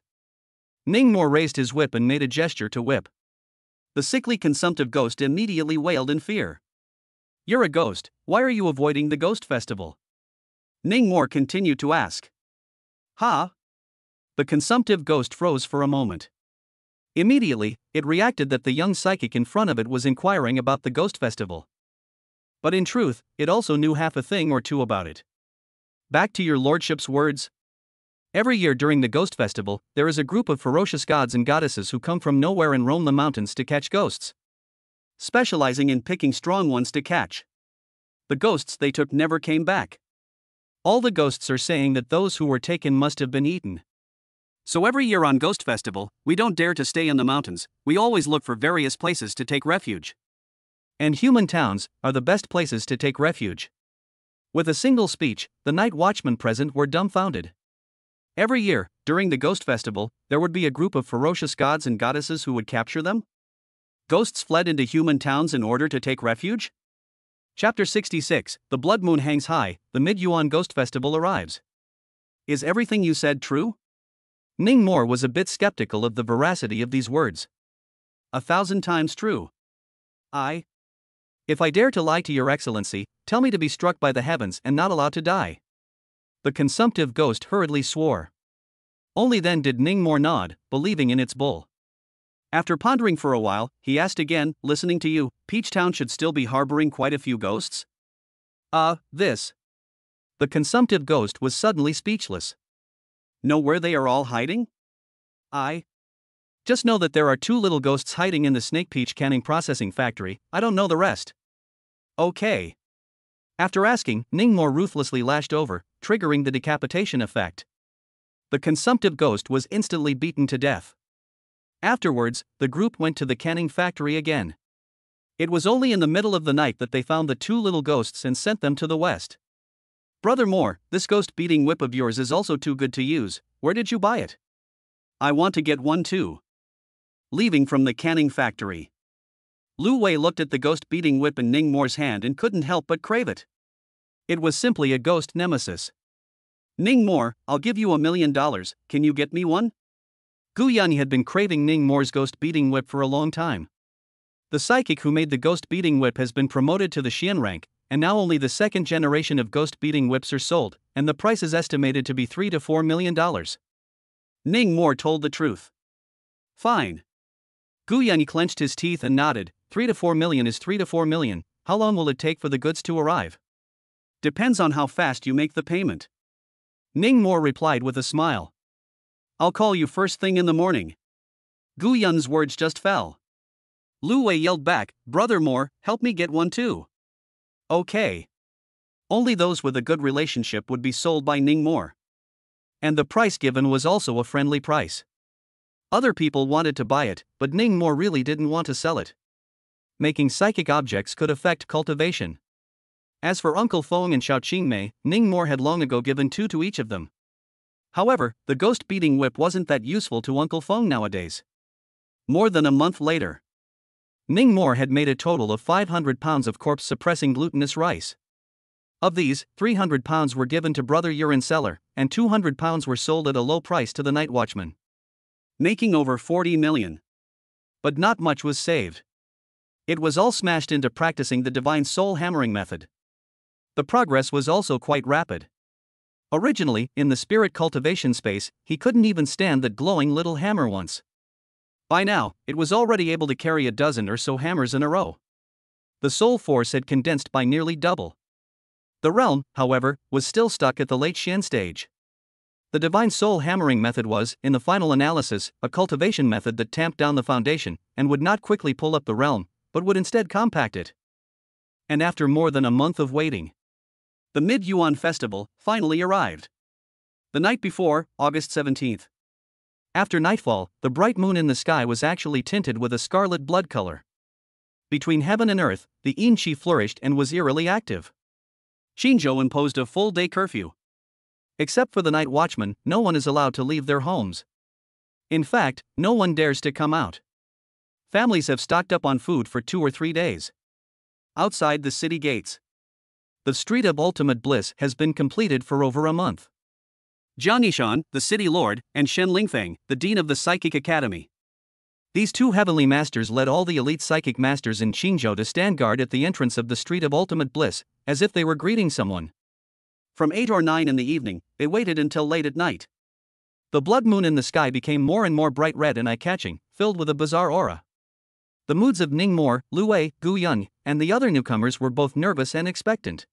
Ningmore raised his whip and made a gesture to whip. The sickly consumptive ghost immediately wailed in fear. You're a ghost, why are you avoiding the ghost festival? Ningmore continued to ask. Huh? The consumptive ghost froze for a moment. Immediately, it reacted that the young psychic in front of it was inquiring about the ghost festival. But in truth, it also knew half a thing or two about it. Back to your lordship's words. Every year during the ghost festival, there is a group of ferocious gods and goddesses who come from nowhere and roam the mountains to catch ghosts. Specializing in picking strong ones to catch. The ghosts they took never came back. All the ghosts are saying that those who were taken must have been eaten. So every year on Ghost Festival, we don't dare to stay in the mountains, we always look for various places to take refuge. And human towns are the best places to take refuge. With a single speech, the night watchmen present were dumbfounded. Every year, during the Ghost Festival, there would be a group of ferocious gods and goddesses who would capture them. Ghosts fled into human towns in order to take refuge? Chapter 66, The Blood Moon Hangs High, the Mid-Yuan Ghost Festival arrives. Is everything you said true? Ningmore was a bit skeptical of the veracity of these words. 1,000 times true. If I dare to lie to your excellency, tell me to be struck by the heavens and not allowed to die. The consumptive ghost hurriedly swore. Only then did Ningmore nod, believing in its bull. After pondering for a while, he asked again, listening to you, Peachtown should still be harboring quite a few ghosts? This. The consumptive ghost was suddenly speechless. Know where they are all hiding? Just know that there are 2 little ghosts hiding in the Snake Peach canning processing factory. I don't know the rest. Okay. After asking, Ningmore ruthlessly lashed over, triggering the decapitation effect. The consumptive ghost was instantly beaten to death. Afterwards, the group went to the canning factory again. It was only in the middle of the night that they found the 2 little ghosts and sent them to the west. Brother Moore, this ghost-beating whip of yours is also too good to use. Where did you buy it? I want to get one too. Leaving from the canning factory, Lu Wei looked at the ghost-beating whip in Ningmore's hand and couldn't help but crave it. It was simply a ghost nemesis. Ningmore, I'll give you $1 million, can you get me one? Gu Yun had been craving Ningmore's ghost-beating whip for a long time. The psychic who made the ghost-beating whip has been promoted to the Xian rank, and now only the 2nd generation of ghost-beating whips are sold, and the price is estimated to be $3 to $4 million. Ningmore told the truth. Fine. Gu Yun clenched his teeth and nodded. 3 to 4 million is 3 to 4 million. How long will it take for the goods to arrive? Depends on how fast you make the payment. Ningmore replied with a smile. I'll call you first thing in the morning. Gu Yun's words just fell. Lu Wei yelled back, Brother Moore, help me get one too. Okay. Only those with a good relationship would be sold by Ningmore. And the price given was also a friendly price. Other people wanted to buy it, but Ningmore really didn't want to sell it. Making psychic objects could affect cultivation. As for Uncle Feng and Xiao Qingmei, Ningmore had long ago given 2 to each of them. However, the ghost-beating whip wasn't that useful to Uncle Feng nowadays. More than a month later, Ningmore had made a total of 500 pounds of corpse-suppressing glutinous rice. Of these, 300 pounds were given to Brother Urine Seller, and 200 pounds were sold at a low price to the night watchman, making over 40 million. But not much was saved. It was all smashed into practicing the divine soul hammering method. The progress was also quite rapid. Originally, in the spirit cultivation space, he couldn't even stand that glowing little hammer once. By now, it was already able to carry a dozen or so hammers in a row. The soul force had condensed by nearly double. The realm, however, was still stuck at the late Xian stage. The divine soul hammering method was, in the final analysis, a cultivation method that tamped down the foundation and would not quickly pull up the realm, but would instead compact it. And after more than a month of waiting, the Mid-Yuan Festival finally arrived. The night before, August 17th. After nightfall, the bright moon in the sky was actually tinted with a scarlet blood color. Between heaven and earth, the Yin-Chi flourished and was eerily active. Qinzhou imposed a full-day curfew. Except for the night watchmen, no one is allowed to leave their homes. In fact, no one dares to come out. Families have stocked up on food for 2 or 3 days. Outside the city gates, the Street of Ultimate Bliss has been completed for over a month. Jiang Yishan, the city lord, and Shen Lingfeng, the dean of the Psychic Academy. These 2 heavenly masters led all the elite psychic masters in Qinzhou to stand guard at the entrance of the Street of Ultimate Bliss, as if they were greeting someone. From 8 or 9 in the evening, they waited until late at night. The blood moon in the sky became more and more bright red and eye-catching, filled with a bizarre aura. The moods of Ningmore, Lu Wei, Gu Yun, and the other newcomers were both nervous and expectant.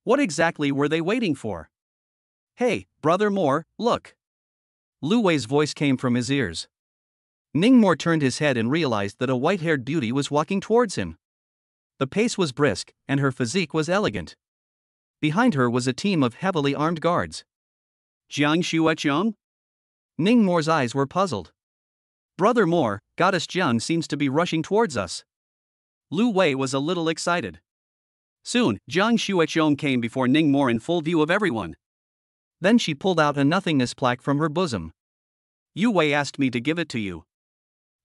What exactly were they waiting for? Hey, Brother Moore, look. Lu Wei's voice came from his ears. Ningmore turned his head and realized that a white-haired beauty was walking towards him. The pace was brisk, and her physique was elegant. Behind her was a team of heavily armed guards. Jiang Xueqiang? Ningmore's eyes were puzzled. Brother Moore, Goddess Jiang seems to be rushing towards us. Lu Wei was a little excited. Soon, Jiang Xueqiang came before Ningmore in full view of everyone. Then she pulled out a nothingness plaque from her bosom. Yu Wei asked me to give it to you.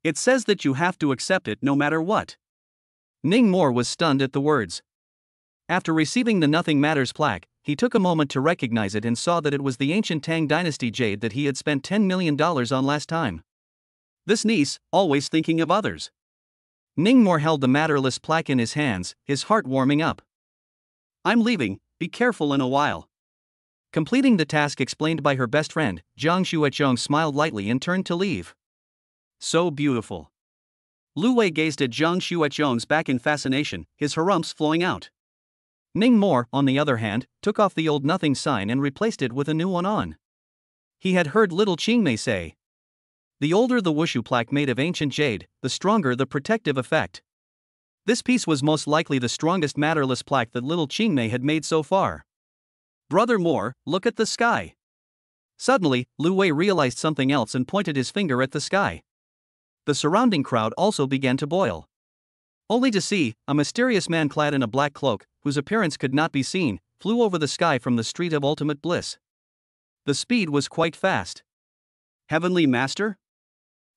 It says that you have to accept it no matter what. Ningmore was stunned at the words. After receiving the Nothing Matters plaque, he took a moment to recognize it and saw that it was the ancient Tang Dynasty jade that he had spent $10 million on last time. This niece, always thinking of others. Ningmore held the matterless plaque in his hands, his heart warming up. I'm leaving, be careful in a while. Completing the task explained by her best friend, Jiang Xuechong smiled lightly and turned to leave. So beautiful. Lu Wei gazed at Jiang Xuechong's back in fascination, his harumphs flowing out. Ningmore, on the other hand, took off the old nothing sign and replaced it with a new one on. He had heard little Qingmei say, the older the wushu plaque made of ancient jade, the stronger the protective effect. This piece was most likely the strongest matterless plaque that little Qingmei had made so far. Brother Moore, look at the sky. Suddenly, Lu Wei realized something else and pointed his finger at the sky. The surrounding crowd also began to boil. Only to see, a mysterious man clad in a black cloak, whose appearance could not be seen, flew over the sky from the Street of Ultimate Bliss. The speed was quite fast. Heavenly Master?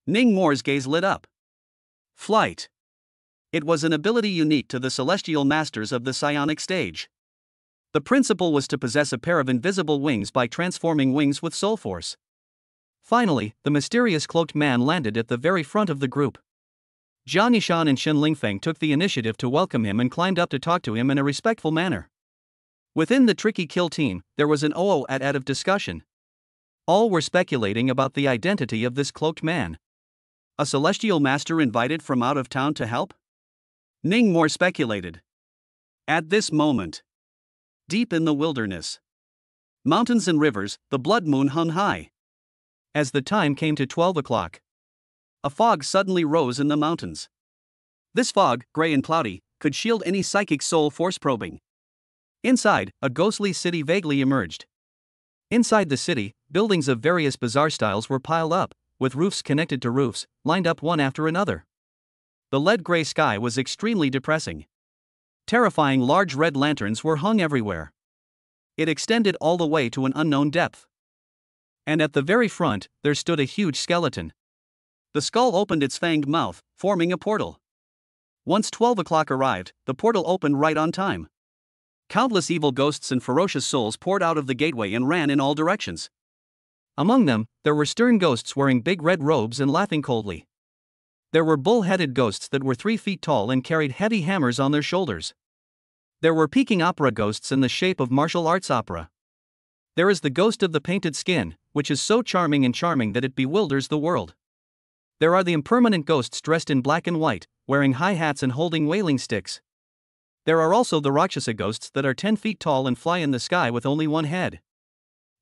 Ningmore's gaze lit up. Flight. It was an ability unique to the celestial masters of the psionic stage. The principle was to possess a pair of invisible wings by transforming wings with soul force. Finally, the mysterious cloaked man landed at the very front of the group. Jiang Yishan and Shen Lingfeng took the initiative to welcome him and climbed up to talk to him in a respectful manner. Within the tricky kill team, there was an oo-at of discussion. All were speculating about the identity of this cloaked man. A celestial master invited from out of town to help? Ningmore speculated. At this moment, deep in the wilderness, mountains and rivers, the blood moon hung high. As the time came to 12 o'clock, a fog suddenly rose in the mountains. This fog, gray and cloudy, could shield any psychic soul force probing. Inside, a ghostly city vaguely emerged. Inside the city, buildings of various bizarre styles were piled up, with roofs connected to roofs, lined up one after another. The lead-gray sky was extremely depressing. Terrifying large red lanterns were hung everywhere. It extended all the way to an unknown depth. And at the very front, there stood a huge skeleton. The skull opened its fanged mouth, forming a portal. Once 12 o'clock arrived, the portal opened right on time. Countless evil ghosts and ferocious souls poured out of the gateway and ran in all directions. Among them, there were stern ghosts wearing big red robes and laughing coldly. There were bull-headed ghosts that were 3 feet tall and carried heavy hammers on their shoulders. There were peeking opera ghosts in the shape of martial arts opera. There is the ghost of the painted skin, which is so charming that it bewilders the world. There are the impermanent ghosts dressed in black and white, wearing high hats and holding wailing sticks. There are also the Rakshasa ghosts that are 10 feet tall and fly in the sky with only one head.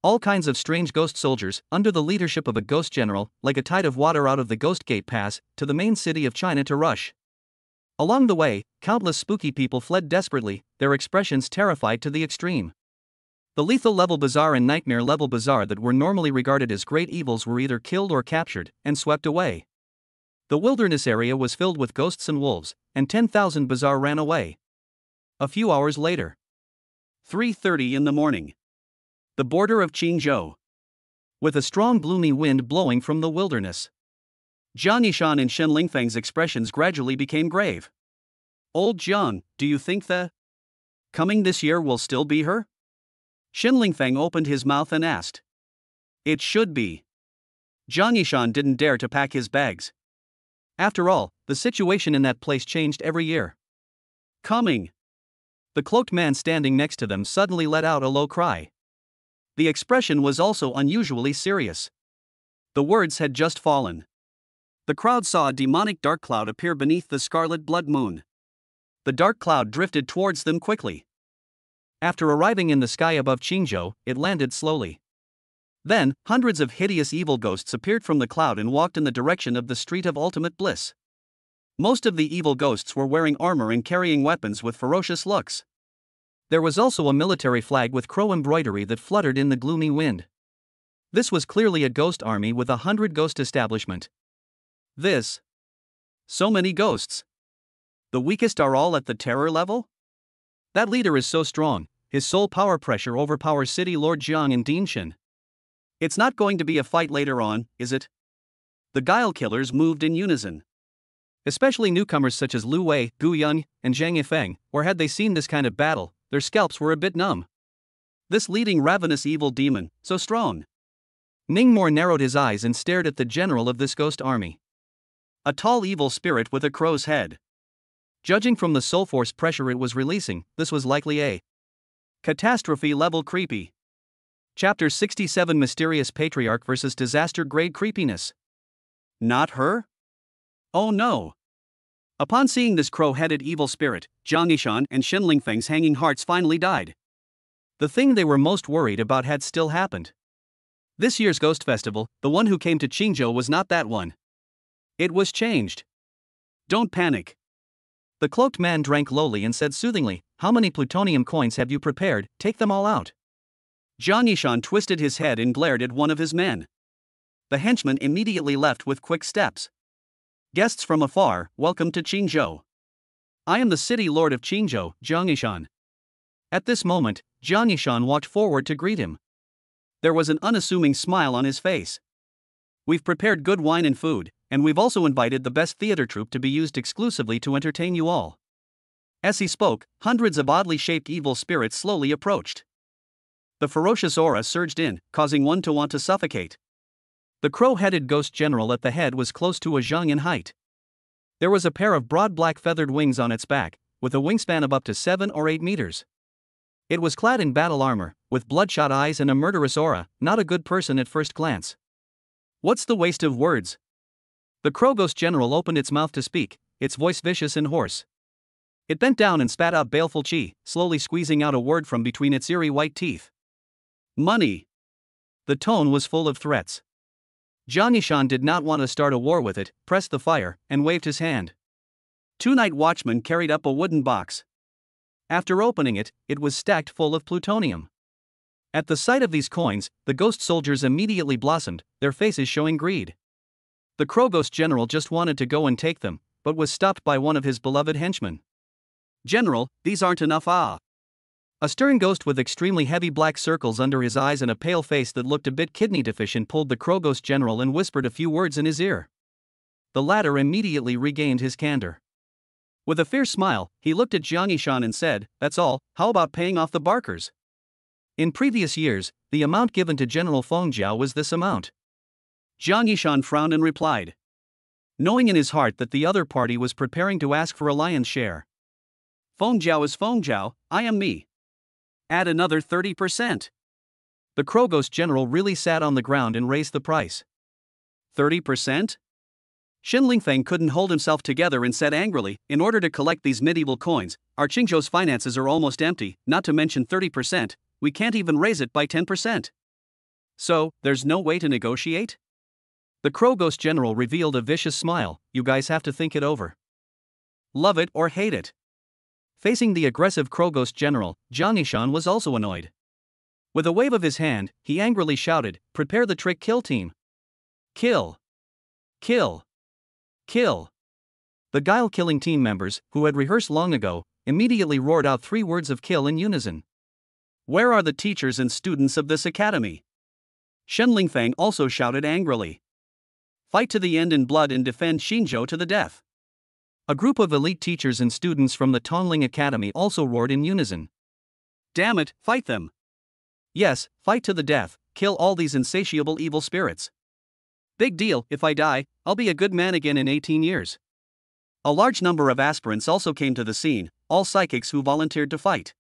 All kinds of strange ghost soldiers, under the leadership of a ghost general, like a tide of water out of the Ghost Gate Pass, to the main city of China to rush. Along the way, countless spooky people fled desperately, their expressions terrified to the extreme. The lethal level bazaar and nightmare level bazaar that were normally regarded as great evils were either killed or captured, and swept away. The wilderness area was filled with ghosts and wolves, and 10,000 bazaar ran away. A few hours later. 3:30 in the morning. The border of Qingzhou. With a strong gloomy wind blowing from the wilderness. Jiang Yishan and Shen Lingfeng's expressions gradually became grave. Old Jiang, do you think the coming this year will still be her? Shen Lingfeng opened his mouth and asked. It should be. Jiang Yishan didn't dare to pack his bags. After all, the situation in that place changed every year. Coming. The cloaked man standing next to them suddenly let out a low cry. The expression was also unusually serious. The words had just fallen. The crowd saw a demonic dark cloud appear beneath the scarlet blood moon. The dark cloud drifted towards them quickly. After arriving in the sky above Qingzhou, it landed slowly. Then, hundreds of hideous evil ghosts appeared from the cloud and walked in the direction of the Street of Ultimate Bliss. Most of the evil ghosts were wearing armor and carrying weapons with ferocious looks. There was also a military flag with crow embroidery that fluttered in the gloomy wind. This was clearly a ghost army with 100 ghost establishment. So many ghosts. The weakest are all at the terror level? That leader is so strong, his soul power pressure overpowers City Lord Jiang and Dinshin. It's not going to be a fight later on, is it? The Guile killers moved in unison. Especially newcomers such as Lu Wei, Gu Yun, and Zhang Yifeng, or had they seen this kind of battle, their scalps were a bit numb. This leading ravenous evil demon, so strong. Ningmore narrowed his eyes and stared at the general of this ghost army. A tall evil spirit with a crow's head. Judging from the soul force pressure it was releasing, this was likely a catastrophe level creepy. Chapter 67 Mysterious Patriarch vs. Disaster Grade Creepiness. Not her? Oh no. Upon seeing this crow-headed evil spirit, Jiang Yishan and Shen Lingfeng's hanging hearts finally died. The thing they were most worried about had still happened. This year's Ghost Festival, the one who came to Qingzhou was not that one. It was changed. Don't panic. The cloaked man drank lowly and said soothingly, "How many plutonium coins have you prepared? Take them all out." Jiang Yishan twisted his head and glared at one of his men. The henchman immediately left with quick steps. "Guests from afar, welcome to Qingzhou. I am the city lord of Qingzhou, Jiang Yishan." At this moment, Jiang Yishan walked forward to greet him. There was an unassuming smile on his face. "We've prepared good wine and food, and we've also invited the best theater troupe to be used exclusively to entertain you all." As he spoke, hundreds of oddly shaped evil spirits slowly approached. The ferocious aura surged in, causing one to want to suffocate. The crow-headed ghost general at the head was close to a zheng in height. There was a pair of broad black feathered wings on its back, with a wingspan of up to 7 or 8 meters. It was clad in battle armor, with bloodshot eyes and a murderous aura, not a good person at first glance. What's the waste of words? The crow ghost general opened its mouth to speak, its voice vicious and hoarse. It bent down and spat out baleful qi, slowly squeezing out a word from between its eerie white teeth. "Money." The tone was full of threats. Jiang Yishan did not want to start a war with it, pressed the fire, and waved his hand. 2 night watchmen carried up a wooden box. After opening it, it was stacked full of plutonium. At the sight of these coins, the ghost soldiers immediately blossomed, their faces showing greed. The crow ghost general just wanted to go and take them, but was stopped by one of his beloved henchmen. "General, these aren't enough." A stern ghost with extremely heavy black circles under his eyes and a pale face that looked a bit kidney deficient pulled the crow ghost general and whispered a few words in his ear. The latter immediately regained his candor. With a fierce smile, he looked at Jiang Yishan and said, "That's all, how about paying off the barkers?" In previous years, the amount given to General Feng Jiao was this amount. Jiang Yishan frowned and replied, knowing in his heart that the other party was preparing to ask for a lion's share. "Feng Jiao is Feng Jiao, I am me. Add another 30%. The crow ghost general really sat on the ground and raised the price. 30%? Shen Lingfeng couldn't hold himself together and said angrily, "In order to collect these medieval coins, our Qingzhou's finances are almost empty, not to mention 30%, we can't even raise it by 10%. So, there's no way to negotiate?" The crow ghost general revealed a vicious smile. "You guys have to think it over. Love it or hate it." Facing the aggressive crow ghost general, Jiang Yishan was also annoyed. With a wave of his hand, he angrily shouted, "Prepare the trick kill team. Kill. Kill. Kill." The guile-killing team members, who had rehearsed long ago, immediately roared out 3 words of kill in unison. "Where are the teachers and students of this academy?" Shen Lingfeng also shouted angrily. "Fight to the end in blood and defend Qingzhou to the death." A group of elite teachers and students from the Tongling Academy also roared in unison. "Damn it, fight them. Yes, fight to the death, kill all these insatiable evil spirits. Big deal, if I die, I'll be a good man again in 18 years. A large number of aspirants also came to the scene, all psychics who volunteered to fight.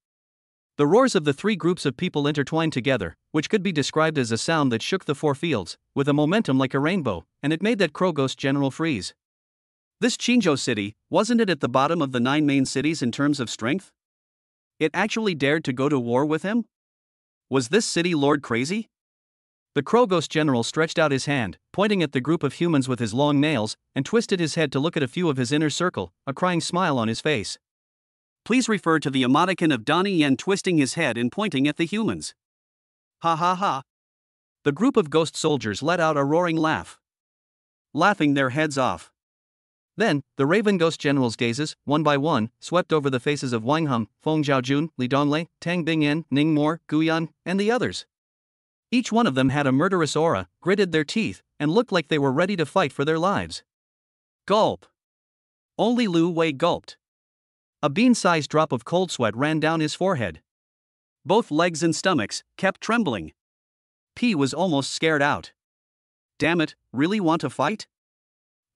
The roars of the 3 groups of people intertwined together, which could be described as a sound that shook the 4 fields, with a momentum like a rainbow, and it made that crow ghost general freeze. This Qingzhou city, wasn't it at the bottom of the 9 main cities in terms of strength? It actually dared to go to war with him? Was this city lord crazy? The crow ghost general stretched out his hand, pointing at the group of humans with his long nails, and twisted his head to look at a few of his inner circle, a crying smile on his face. Please refer to the emoticon of Donnie Yen twisting his head and pointing at the humans. Ha ha ha. The group of ghost soldiers let out a roaring laugh, laughing their heads off. Then, the Raven Ghost General's gazes, one by one, swept over the faces of Wang Hum, Feng Zhaojun, Li Donglei, Tang Bingyan, Ning Mo, Guyan, and the others. Each one of them had a murderous aura, gritted their teeth, and looked like they were ready to fight for their lives. Gulp. Only Lu Wei gulped. A bean-sized drop of cold sweat ran down his forehead. Both legs and stomachs kept trembling. P was almost scared out. Damn it, really want to fight?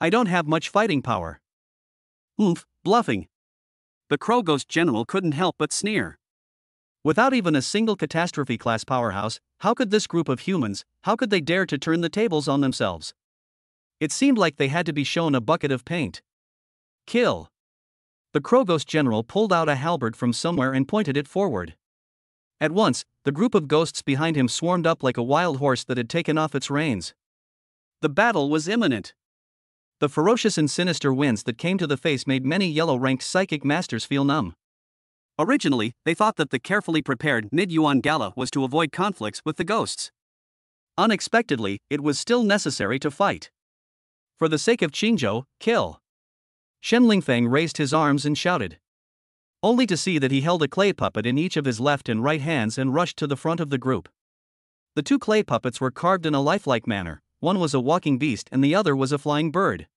I don't have much fighting power. Oomph, bluffing. The Crow Ghost General couldn't help but sneer. Without even a single catastrophe-class powerhouse, how could this group of humans, how could they dare to turn the tables on themselves? It seemed like they had to be shown a bucket of paint. Kill. The Crow Ghost General pulled out a halberd from somewhere and pointed it forward. At once, the group of ghosts behind him swarmed up like a wild horse that had taken off its reins. The battle was imminent. The ferocious and sinister winds that came to the face made many yellow-ranked psychic masters feel numb. Originally, they thought that the carefully prepared mid-Yuan Gala was to avoid conflicts with the ghosts. Unexpectedly, it was still necessary to fight. For the sake of Qingzhou, kill. Shen Lingfeng raised his arms and shouted. Only to see that he held a clay puppet in each of his left and right hands and rushed to the front of the group. The two clay puppets were carved in a lifelike manner, one was a walking beast and the other was a flying bird.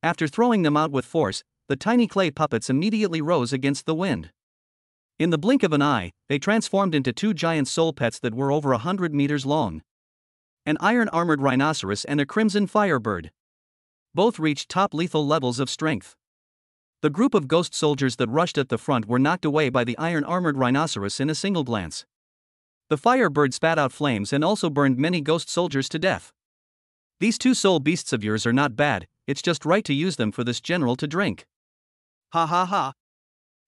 After throwing them out with force, the tiny clay puppets immediately rose against the wind. In the blink of an eye, they transformed into two giant soul pets that were over 100 meters long. An iron-armored rhinoceros and a crimson firebird. Both reached top lethal levels of strength. The group of ghost soldiers that rushed at the front were knocked away by the iron-armored rhinoceros in a single glance. The firebird spat out flames and also burned many ghost soldiers to death. These two soul beasts of yours are not bad, it's just right to use them for this general to drink. Ha ha ha.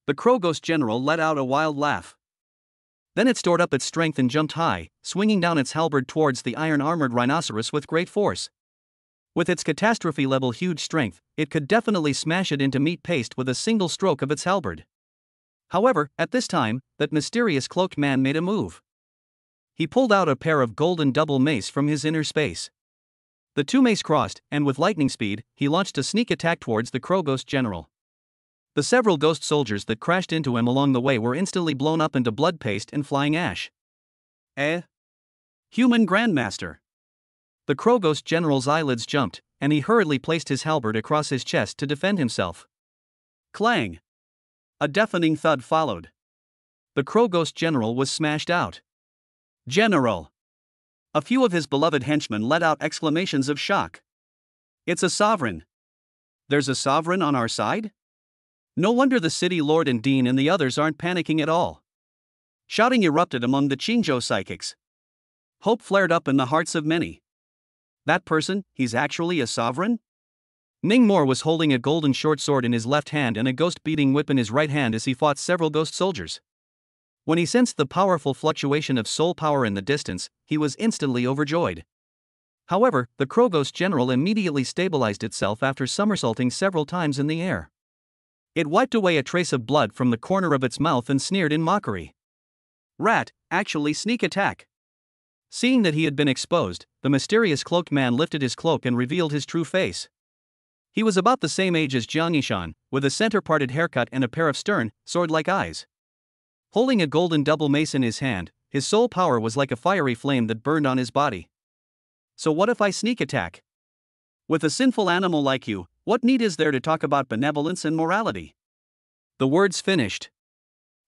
The Crow Ghost General let out a wild laugh. Then it stored up its strength and jumped high, swinging down its halberd towards the iron-armored rhinoceros with great force. With its catastrophe-level huge strength, it could definitely smash it into meat paste with a single stroke of its halberd. However, at this time, that mysterious cloaked man made a move. He pulled out a pair of golden double mace from his inner space. The two mace crossed, and with lightning speed, he launched a sneak attack towards the Crow Ghost General. The several ghost soldiers that crashed into him along the way were instantly blown up into blood paste and flying ash. Human Grandmaster. The Crow Ghost General's eyelids jumped, and he hurriedly placed his halberd across his chest to defend himself. Clang! A deafening thud followed. The Crow Ghost General was smashed out. General! A few of his beloved henchmen let out exclamations of shock. It's a sovereign! There's a sovereign on our side? No wonder the city lord and dean and the others aren't panicking at all. Shouting erupted among the Qingzhou psychics. Hope flared up in the hearts of many. That person, he's actually a sovereign? Ningmore was holding a golden short sword in his left hand and a ghost-beating whip in his right hand as he fought several ghost soldiers. When he sensed the powerful fluctuation of soul power in the distance, he was instantly overjoyed. However, the Crow Ghost General immediately stabilized itself after somersaulting several times in the air. It wiped away a trace of blood from the corner of its mouth and sneered in mockery. Rat, actually sneak attack. Seeing that he had been exposed, the mysterious cloaked man lifted his cloak and revealed his true face. He was about the same age as Jiang Yishan, with a center-parted haircut and a pair of stern, sword-like eyes. Holding a golden double mace in his hand, his soul power was like a fiery flame that burned on his body. So what if I sneak attack? With a sinful animal like you, what need is there to talk about benevolence and morality? The words finished.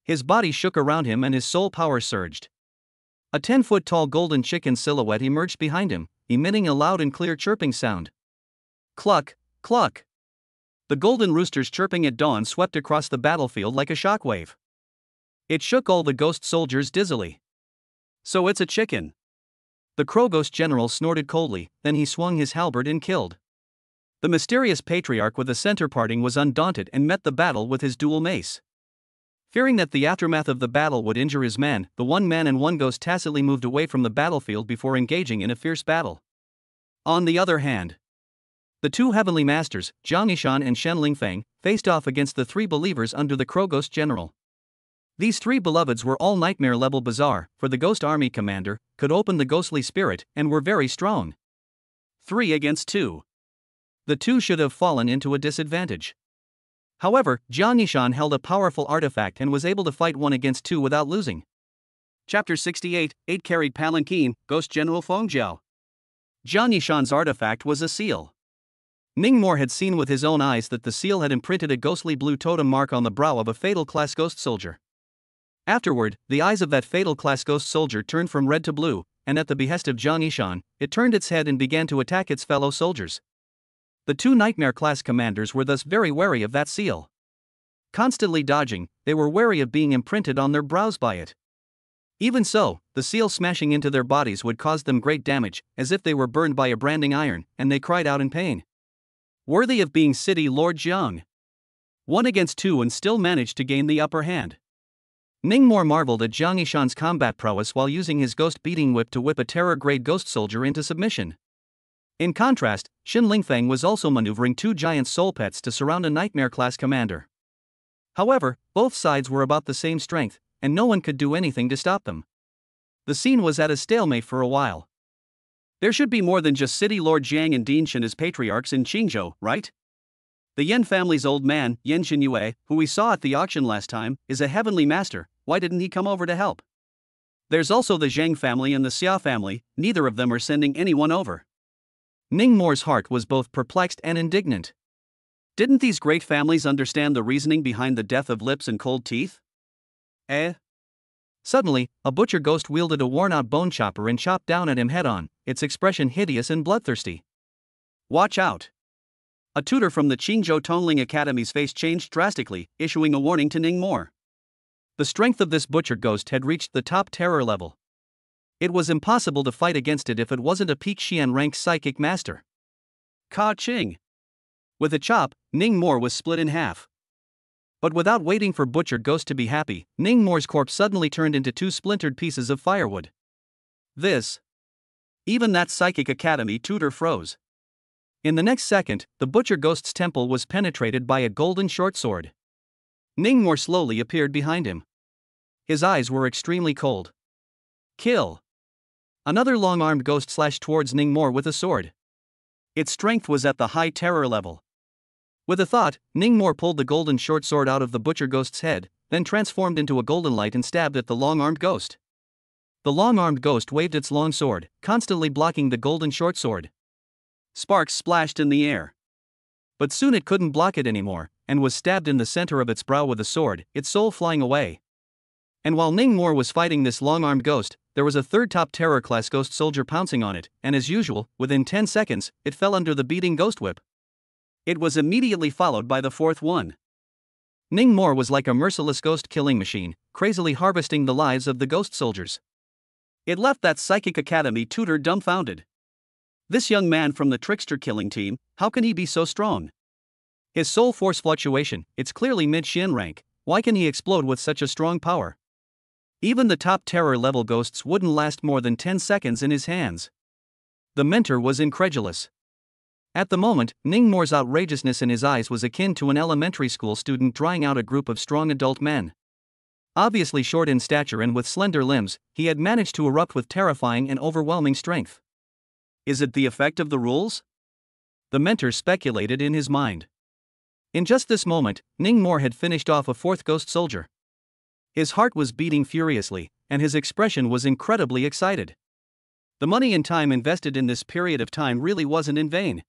His body shook around him and his soul power surged. A 10-foot-tall golden chicken silhouette emerged behind him, emitting a loud and clear chirping sound. Cluck, cluck. The golden rooster's chirping at dawn swept across the battlefield like a shockwave. It shook all the ghost soldiers dizzily. So it's a chicken. The Crow Ghost General snorted coldly, then he swung his halberd and killed. The mysterious patriarch with the center parting was undaunted and met the battle with his dual mace. Fearing that the aftermath of the battle would injure his men, the one man and one ghost tacitly moved away from the battlefield before engaging in a fierce battle. On the other hand, the two heavenly masters, Jiang Yishan and Shen Lingfeng, faced off against the three believers under the Crow Ghost General. These three beloveds were all nightmare-level bizarre, for the Ghost Army commander could open the ghostly spirit and were very strong. 3 against 2. The two should have fallen into a disadvantage. However, Jiang Yishan held a powerful artifact and was able to fight 1 against 2 without losing. Chapter 68, 8-carried palanquin, Ghost General Fengjiao. Jiang Yishan's artifact was a seal. Ningmore had seen with his own eyes that the seal had imprinted a ghostly blue totem mark on the brow of a fatal class ghost soldier. Afterward, the eyes of that fatal class ghost soldier turned from red to blue, and at the behest of Jiang Yishan, it turned its head and began to attack its fellow soldiers. The two Nightmare-class commanders were thus very wary of that seal. Constantly dodging, they were wary of being imprinted on their brows by it. Even so, the seal smashing into their bodies would cause them great damage, as if they were burned by a branding iron, and they cried out in pain. Worthy of being City Lord Jiang. 1 against 2 and still managed to gain the upper hand. Ningmore marveled at Jiang Yishan's combat prowess while using his ghost beating whip to whip a terror-grade ghost soldier into submission. In contrast, Xin Lingfeng was also maneuvering two giant soul pets to surround a Nightmare-class commander. However, both sides were about the same strength, and no one could do anything to stop them. The scene was at a stalemate for a while. There should be more than just City Lord Jiang and Dinshin as patriarchs in Qingzhou, right? The Yan family's old man, Yan Xinyue, who we saw at the auction last time, is a heavenly master. Why didn't he come over to help? There's also the Zhang family and the Xia family, neither of them are sending anyone over. Ningmore's heart was both perplexed and indignant. Didn't these great families understand the reasoning behind the death of lips and cold teeth? Suddenly, a butcher ghost wielded a worn-out bone chopper and chopped down at him head-on, its expression hideous and bloodthirsty. Watch out! A tutor from the Qingzhou Tongling Academy's face changed drastically, issuing a warning to Ningmore. The strength of this butcher ghost had reached the top terror level. It was impossible to fight against it if it wasn't a peak Xian rank psychic master. Ka Qing! With a chop, Ningmore was split in half. But without waiting for Butcher Ghost to be happy, Ningmore's corpse suddenly turned into two splintered pieces of firewood. Even that Psychic Academy tutor froze. In the next second, the Butcher Ghost's temple was penetrated by a golden short sword. Ningmore slowly appeared behind him. His eyes were extremely cold. Kill! Another long-armed ghost slashed towards Ningmore with a sword. Its strength was at the high terror level. With a thought, Ningmore pulled the golden short sword out of the butcher ghost's head, then transformed into a golden light and stabbed at the long-armed ghost. The long-armed ghost waved its long sword, constantly blocking the golden short sword. Sparks splashed in the air. But soon it couldn't block it anymore, and was stabbed in the center of its brow with a sword, its soul flying away. And while Ningmore was fighting this long-armed ghost, there was a third top terror-class ghost soldier pouncing on it, and as usual, within 10 seconds, it fell under the beating ghost whip. It was immediately followed by the fourth one. Ningmore was like a merciless ghost killing machine, crazily harvesting the lives of the ghost soldiers. It left that Psychic Academy tutor dumbfounded. This young man from the trickster killing team, how can he be so strong? His soul force fluctuation, it's clearly mid-Xian rank, why can he explode with such a strong power? Even the top terror level ghosts wouldn't last more than 10 seconds in his hands. The mentor was incredulous. At the moment, Ningmore's outrageousness in his eyes was akin to an elementary school student drawing out a group of strong adult men. Obviously short in stature and with slender limbs, he had managed to erupt with terrifying and overwhelming strength. Is it the effect of the rules? The mentor speculated in his mind. In just this moment, Ningmore had finished off a fourth ghost soldier. His heart was beating furiously, and his expression was incredibly excited. The money and time invested in this period of time really wasn't in vain.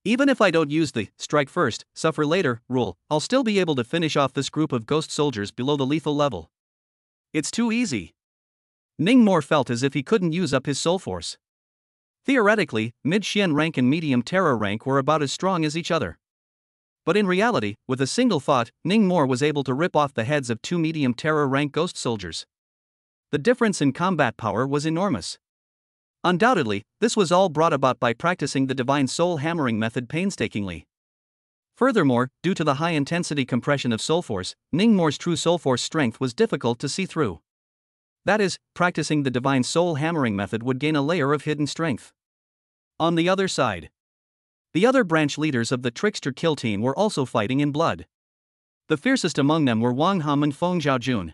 Even if I don't use the strike first, suffer later rule, I'll still be able to finish off this group of ghost soldiers below the lethal level. It's too easy. Ningmore felt as if he couldn't use up his soul force. Theoretically, mid-Xian rank and medium terror rank were about as strong as each other. But in reality, with a single thought, Ningmore was able to rip off the heads of two medium terror rank ghost soldiers. The difference in combat power was enormous. Undoubtedly, this was all brought about by practicing the divine soul hammering method painstakingly. Furthermore, due to the high-intensity compression of soul force, Ningmore's true soul force strength was difficult to see through. That is, practicing the divine soul hammering method would gain a layer of hidden strength. On the other side, the other branch leaders of the trickster kill team were also fighting in blood. The fiercest among them were Wang Hum and Feng Zhaojun.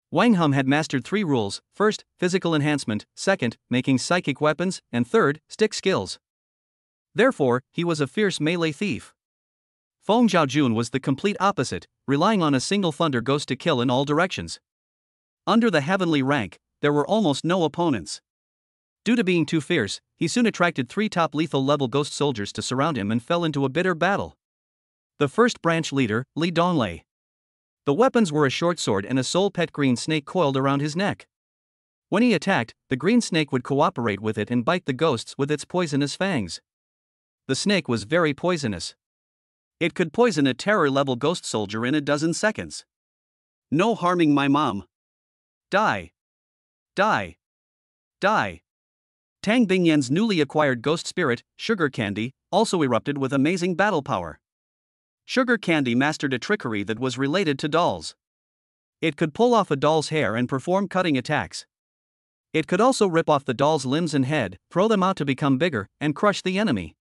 Wang Hum had mastered 3 rules: first, physical enhancement, second, making psychic weapons, and third, stick skills. Therefore, he was a fierce melee thief. Feng Zhaojun was the complete opposite, relying on a single thunder ghost to kill in all directions. Under the heavenly rank, there were almost no opponents. Due to being too fierce, he soon attracted 3 top lethal level ghost soldiers to surround him and fell into a bitter battle. The first branch leader, Li Donglei. The weapons were a short sword and a soul pet green snake coiled around his neck. When he attacked, the green snake would cooperate with it and bite the ghosts with its poisonous fangs. The snake was very poisonous. It could poison a terror-level ghost soldier in a dozen seconds. No harming my mom. Die. Die. Die. Tang Bingyan's newly acquired ghost spirit, Sugar Candy, also erupted with amazing battle power. Sugar Candy mastered a trickery that was related to dolls. It could pull off a doll's hair and perform cutting attacks. It could also rip off the doll's limbs and head, throw them out to become bigger, and crush the enemy.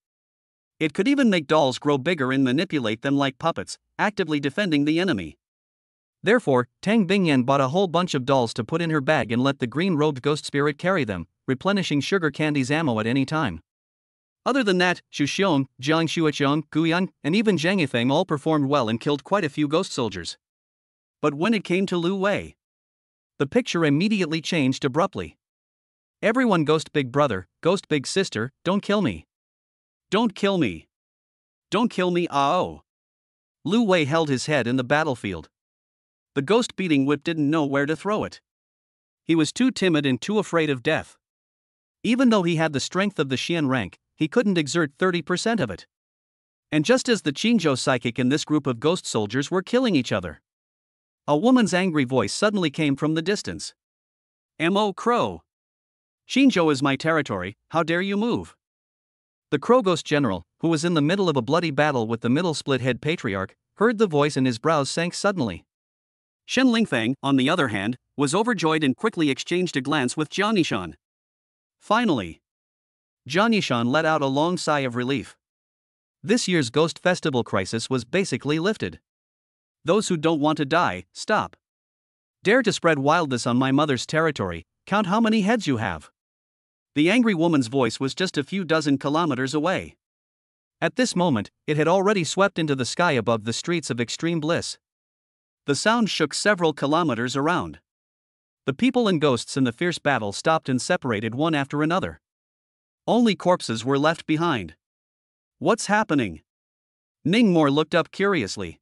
It could even make dolls grow bigger and manipulate them like puppets, actively defending the enemy. Therefore, Tang Bingyan bought a whole bunch of dolls to put in her bag and let the green-robed ghost spirit carry them, replenishing Sugar Candy's ammo at any time. Other than that, Xu Xiong, Jiang Xueqiang, Guyan, and even Zhang Yifeng all performed well and killed quite a few ghost soldiers. But when it came to Lu Wei, the picture immediately changed abruptly. Everyone ghost big brother, ghost big sister, don't kill me. Don't kill me. Don't kill me, ah-oh. Lu Wei held his head in the battlefield. The ghost-beating whip didn't know where to throw it. He was too timid and too afraid of death. Even though he had the strength of the Xian rank, he couldn't exert 30% of it. And just as the Qingzhou psychic and this group of ghost soldiers were killing each other, a woman's angry voice suddenly came from the distance. "Mo Crow! Qingzhou is my territory, how dare you move?" The Crow Ghost General, who was in the middle of a bloody battle with the middle split-head patriarch, heard the voice and his brows sank suddenly. Shen Lingfeng, on the other hand, was overjoyed and quickly exchanged a glance with Jiang Yishan. Finally, Jiang Yishan let out a long sigh of relief. This year's Ghost Festival crisis was basically lifted. Those who don't want to die, stop. Dare to spread wildness on my mother's territory, count how many heads you have. The angry woman's voice was just a few dozen kilometers away. At this moment, it had already swept into the sky above the streets of Extreme Bliss. The sound shook several kilometers around. The people and ghosts in the fierce battle stopped and separated one after another. Only corpses were left behind. What's happening? Ningmore looked up curiously,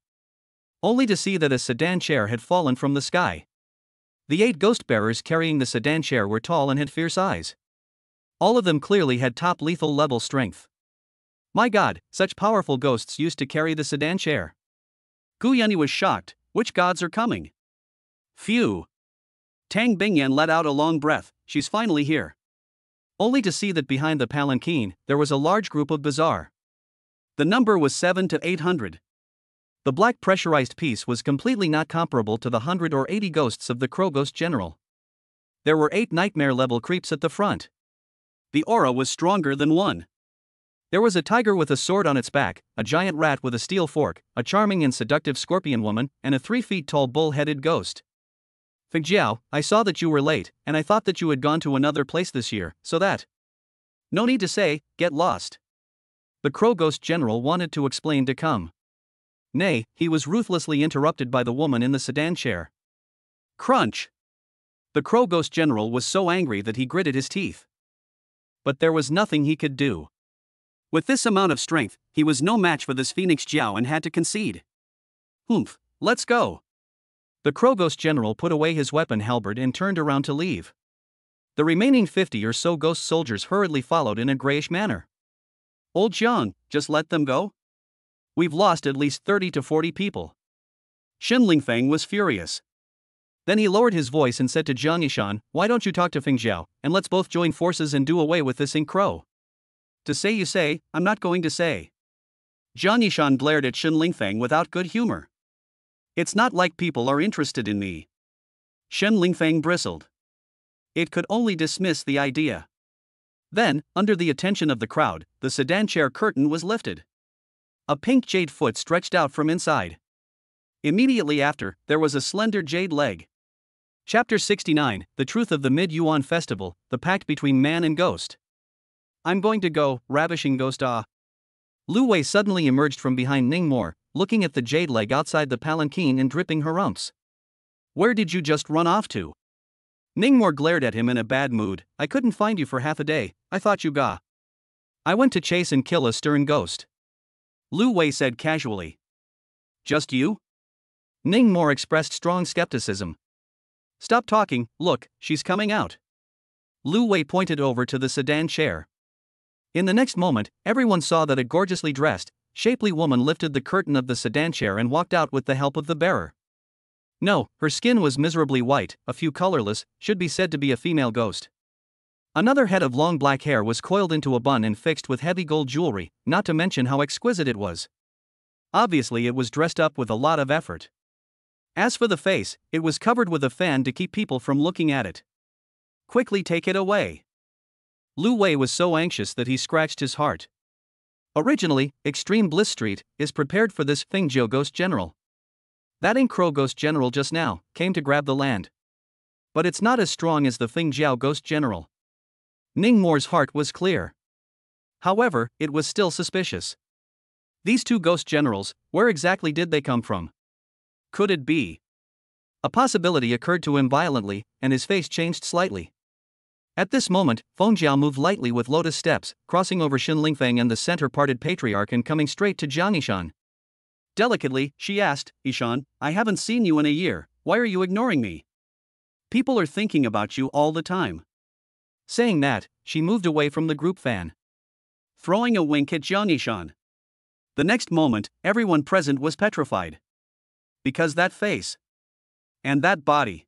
only to see that a sedan chair had fallen from the sky. The 8 ghost bearers carrying the sedan chair were tall and had fierce eyes. All of them clearly had top lethal level strength. My god, such powerful ghosts used to carry the sedan chair. Gu Yanni was shocked. Which gods are coming? Phew. Tang Bingyan let out a long breath, she's finally here. Only to see that behind the palanquin, there was a large group of Bazaar. The number was 7 to 800. The black pressurized piece was completely not comparable to the 100 or 80 ghosts of the Crow Ghost General. There were 8 nightmare-level creeps at the front. The aura was stronger than one. There was a tiger with a sword on its back, a giant rat with a steel fork, a charming and seductive scorpion woman, and a 3-feet-tall bull-headed ghost. Fengjiao, I saw that you were late, and I thought that you had gone to another place this year, so that... No need to say, get lost. The Crow Ghost General wanted to explain to come. Nay, he was ruthlessly interrupted by the woman in the sedan chair. Crunch! The Crow Ghost General was so angry that he gritted his teeth. But there was nothing he could do. With this amount of strength, he was no match for this Phoenix Jiao and had to concede. Humph, let's go. The Crow Ghost General put away his weapon halberd and turned around to leave. The remaining 50 or so ghost soldiers hurriedly followed in a grayish manner. Old Jiang, just let them go? We've lost at least 30 to 40 people. Shen Lingfeng was furious. Then he lowered his voice and said to Jiang Yishan, why don't you talk to Fengjiao, and let's both join forces and do away with this Ink Crow? To say you say, I'm not going to say. Jiang Yishan glared at Shen Lingfeng without good humor. It's not like people are interested in me. Shen Lingfeng bristled. It could only dismiss the idea. Then, under the attention of the crowd, the sedan chair curtain was lifted. A pink jade foot stretched out from inside. Immediately after, there was a slender jade leg. Chapter 69, The Truth of the Mid-Yuan Festival, The Pact Between Man and Ghost. I'm going to go, ravishing ghost ah. Lu Wei suddenly emerged from behind Ningmore, looking at the jade leg outside the palanquin and dripping her rumps. Where did you just run off to? Ningmore glared at him in a bad mood. I couldn't find you for half a day, I thought you ga. I went to chase and kill a stern ghost. Lu Wei said casually. Just you? Ningmore expressed strong skepticism. Stop talking, look, she's coming out. Lu Wei pointed over to the sedan chair. In the next moment, everyone saw that a gorgeously dressed, shapely woman lifted the curtain of the sedan chair and walked out with the help of the bearer. No, her skin was miserably white, a few colorless, should be said to be a female ghost. Another head of long black hair was coiled into a bun and fixed with heavy gold jewelry, not to mention how exquisite it was. Obviously it was dressed up with a lot of effort. As for the face, it was covered with a fan to keep people from looking at it. Quickly take it away. Lu Wei was so anxious that he scratched his heart. Originally, Extreme Bliss Street is prepared for this Fengjiu Ghost General. That Ink Crow Ghost General just now came to grab the land. But it's not as strong as the Fengjiao Ghost General. Ning More's heart was clear. However, it was still suspicious. These two ghost generals, where exactly did they come from? Could it be? A possibility occurred to him violently, and his face changed slightly. At this moment, Feng Jiao moved lightly with lotus steps, crossing over Xin Lingfeng and the center-parted patriarch and coming straight to Jiang Yishan. Delicately, she asked, "Yishan, I haven't seen you in a year, why are you ignoring me? People are thinking about you all the time." Saying that, she moved away from the group fan, throwing a wink at Jiang Yishan. The next moment, everyone present was petrified. Because that face and that body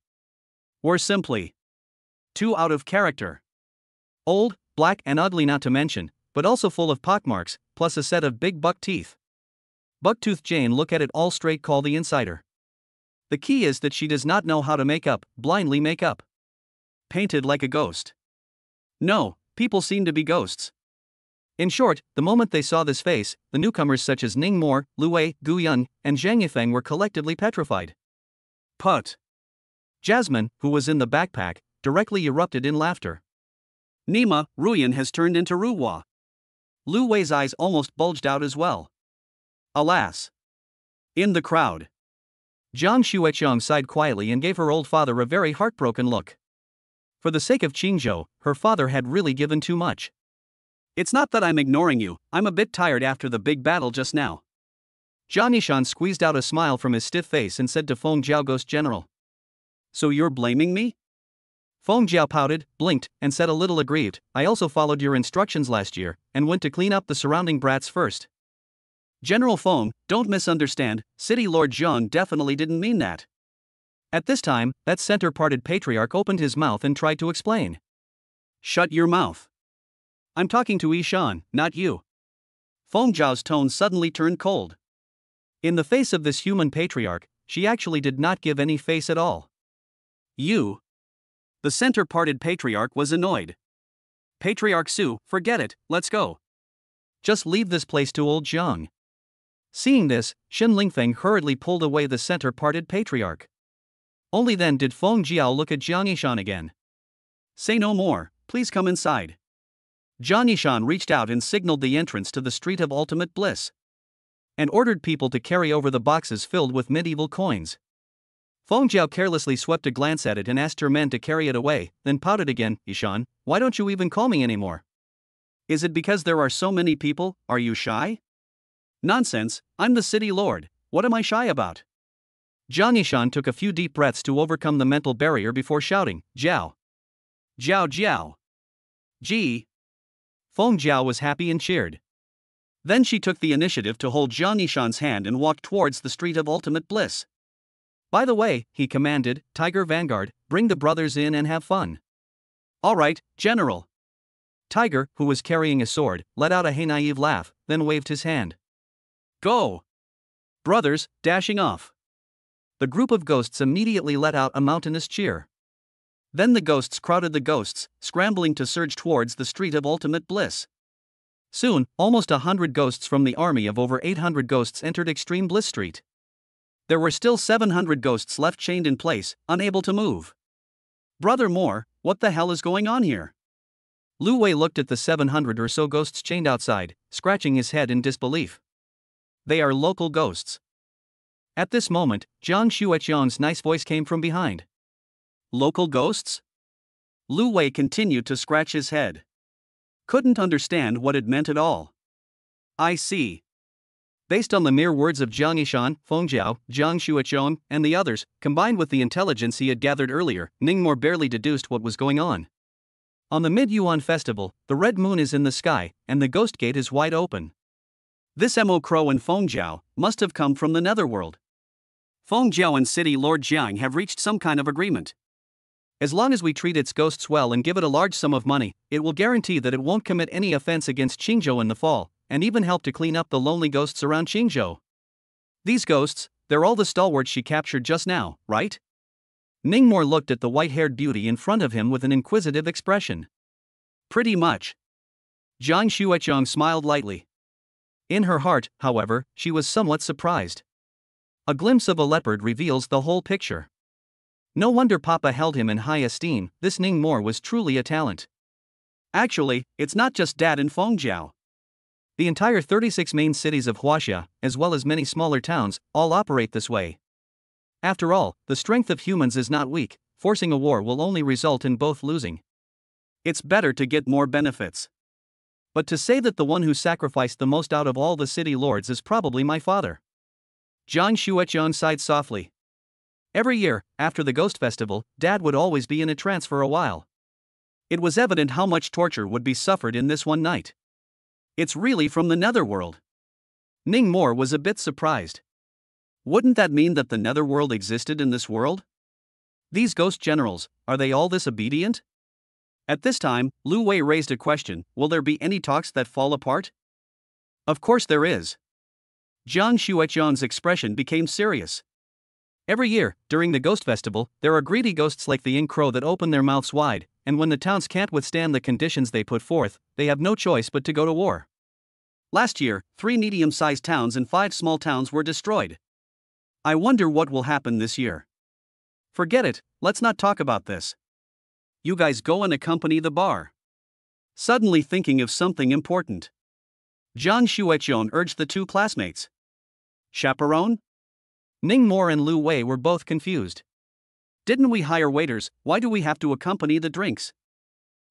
were simply too out of character. Old, black and ugly not to mention, but also full of pockmarks, plus a set of big buck teeth. Bucktooth Jane look at it all straight call the insider. The key is that she does not know how to make up, blindly make up. Painted like a ghost. No, people seem to be ghosts. In short, the moment they saw this face, the newcomers such as Ning Mo, Lu Wei, Gu Yun, and Zhang Yifeng were collectively petrified. Put. Jasmine, who was in the backpack, directly erupted in laughter. Nima, Ruyan has turned into Ruhua. Lu Wei's eyes almost bulged out as well. Alas. In the crowd, Jiang Xueqiang sighed quietly and gave her old father a very heartbroken look. For the sake of Qingzhou, her father had really given too much. It's not that I'm ignoring you, I'm a bit tired after the big battle just now. Jiang Yishan squeezed out a smile from his stiff face and said to Feng Jiao Ghost General. So you're blaming me? Feng Jiao pouted, blinked, and said a little aggrieved, I also followed your instructions last year, and went to clean up the surrounding brats first. General Feng, don't misunderstand, City Lord Zhang definitely didn't mean that. At this time, that center-parted patriarch opened his mouth and tried to explain. Shut your mouth. I'm talking to Yishan, not you. Feng Jiao's tone suddenly turned cold. In the face of this human patriarch, she actually did not give any face at all. You. The center-parted patriarch was annoyed. Patriarch Su, forget it, let's go. Just leave this place to old Zhang. Seeing this, Xin Lingfeng hurriedly pulled away the center-parted patriarch. Only then did Feng Jiao look at Jiang Yishan again. Say no more, please come inside. Jiang Yishan reached out and signaled the entrance to the Street of Ultimate Bliss, and ordered people to carry over the boxes filled with medieval coins. Feng Jiao carelessly swept a glance at it and asked her men to carry it away, then pouted again, Yishan, why don't you even call me anymore? Is it because there are so many people, are you shy? Nonsense, I'm the city lord, what am I shy about? Jiang Yishan took a few deep breaths to overcome the mental barrier before shouting, Jiao. Jiao Jiao. Ji. Feng Jiao was happy and cheered. Then she took the initiative to hold Jiang Yishan's hand and walked towards the Street of Ultimate Bliss. By the way, he commanded, Tiger Vanguard, bring the brothers in and have fun. All right, General. Tiger, who was carrying a sword, let out a naive laugh, then waved his hand. Go! Brothers, dashing off. The group of ghosts immediately let out a mountainous cheer. Then the ghosts crowded the ghosts, scrambling to surge towards the Street of Ultimate Bliss. Soon, almost 100 ghosts from the army of over 800 ghosts entered Extreme Bliss Street. There were still 700 ghosts left chained in place, unable to move. Brother Moore, what the hell is going on here? Lu Wei looked at the 700 or so ghosts chained outside, scratching his head in disbelief. They are local ghosts. At this moment, Jiang Xueqiang's nice voice came from behind. Local ghosts? Lu Wei continued to scratch his head. Couldn't understand what it meant at all. I see. Based on the mere words of Jiang Yishan, Feng Jiao, Jiang Xueqiang, and the others, combined with the intelligence he had gathered earlier, Ning Mo barely deduced what was going on. On the Mid-Yuan festival, the red moon is in the sky, and the ghost gate is wide open. This Mo Crow and Feng Jiao must have come from the netherworld. Feng Jiao and City Lord Jiang have reached some kind of agreement. As long as we treat its ghosts well and give it a large sum of money, it will guarantee that it won't commit any offense against Qingzhou in the fall, and even help to clean up the lonely ghosts around Qingzhou. These ghosts, they're all the stalwarts she captured just now, right? Ningmore looked at the white-haired beauty in front of him with an inquisitive expression. Pretty much. Jiang Xueqiang smiled lightly. In her heart, however, she was somewhat surprised. A glimpse of a leopard reveals the whole picture. No wonder Papa held him in high esteem, this Ningmore was truly a talent. Actually, it's not just Dad and Feng Jiao. The entire 36 main cities of Huaxia, as well as many smaller towns, all operate this way. After all, the strength of humans is not weak, forcing a war will only result in both losing. It's better to get more benefits. But to say that the one who sacrificed the most out of all the city lords is probably my father. Jiang Xueqiang sighed softly. Every year, after the Ghost Festival, Dad would always be in a trance for a while. It was evident how much torture would be suffered in this one night. It's really from the netherworld. Ningmore was a bit surprised. Wouldn't that mean that the netherworld existed in this world? These ghost generals, are they all this obedient? At this time, Lu Wei raised a question: will there be any talks that fall apart? Of course there is. Jiang Xueqiang's expression became serious. Every year, during the Ghost Festival, there are greedy ghosts like the Ink Crow that open their mouths wide, and when the towns can't withstand the conditions they put forth, they have no choice but to go to war. Last year, 3 medium-sized towns and 5 small towns were destroyed. I wonder what will happen this year. Forget it, let's not talk about this. You guys go and accompany the bar. Suddenly thinking of something important, Jiang Xueqiang urged the 2 classmates. Chaperone? Ningmore and Lu Wei were both confused. Didn't we hire waiters, why do we have to accompany the drinks?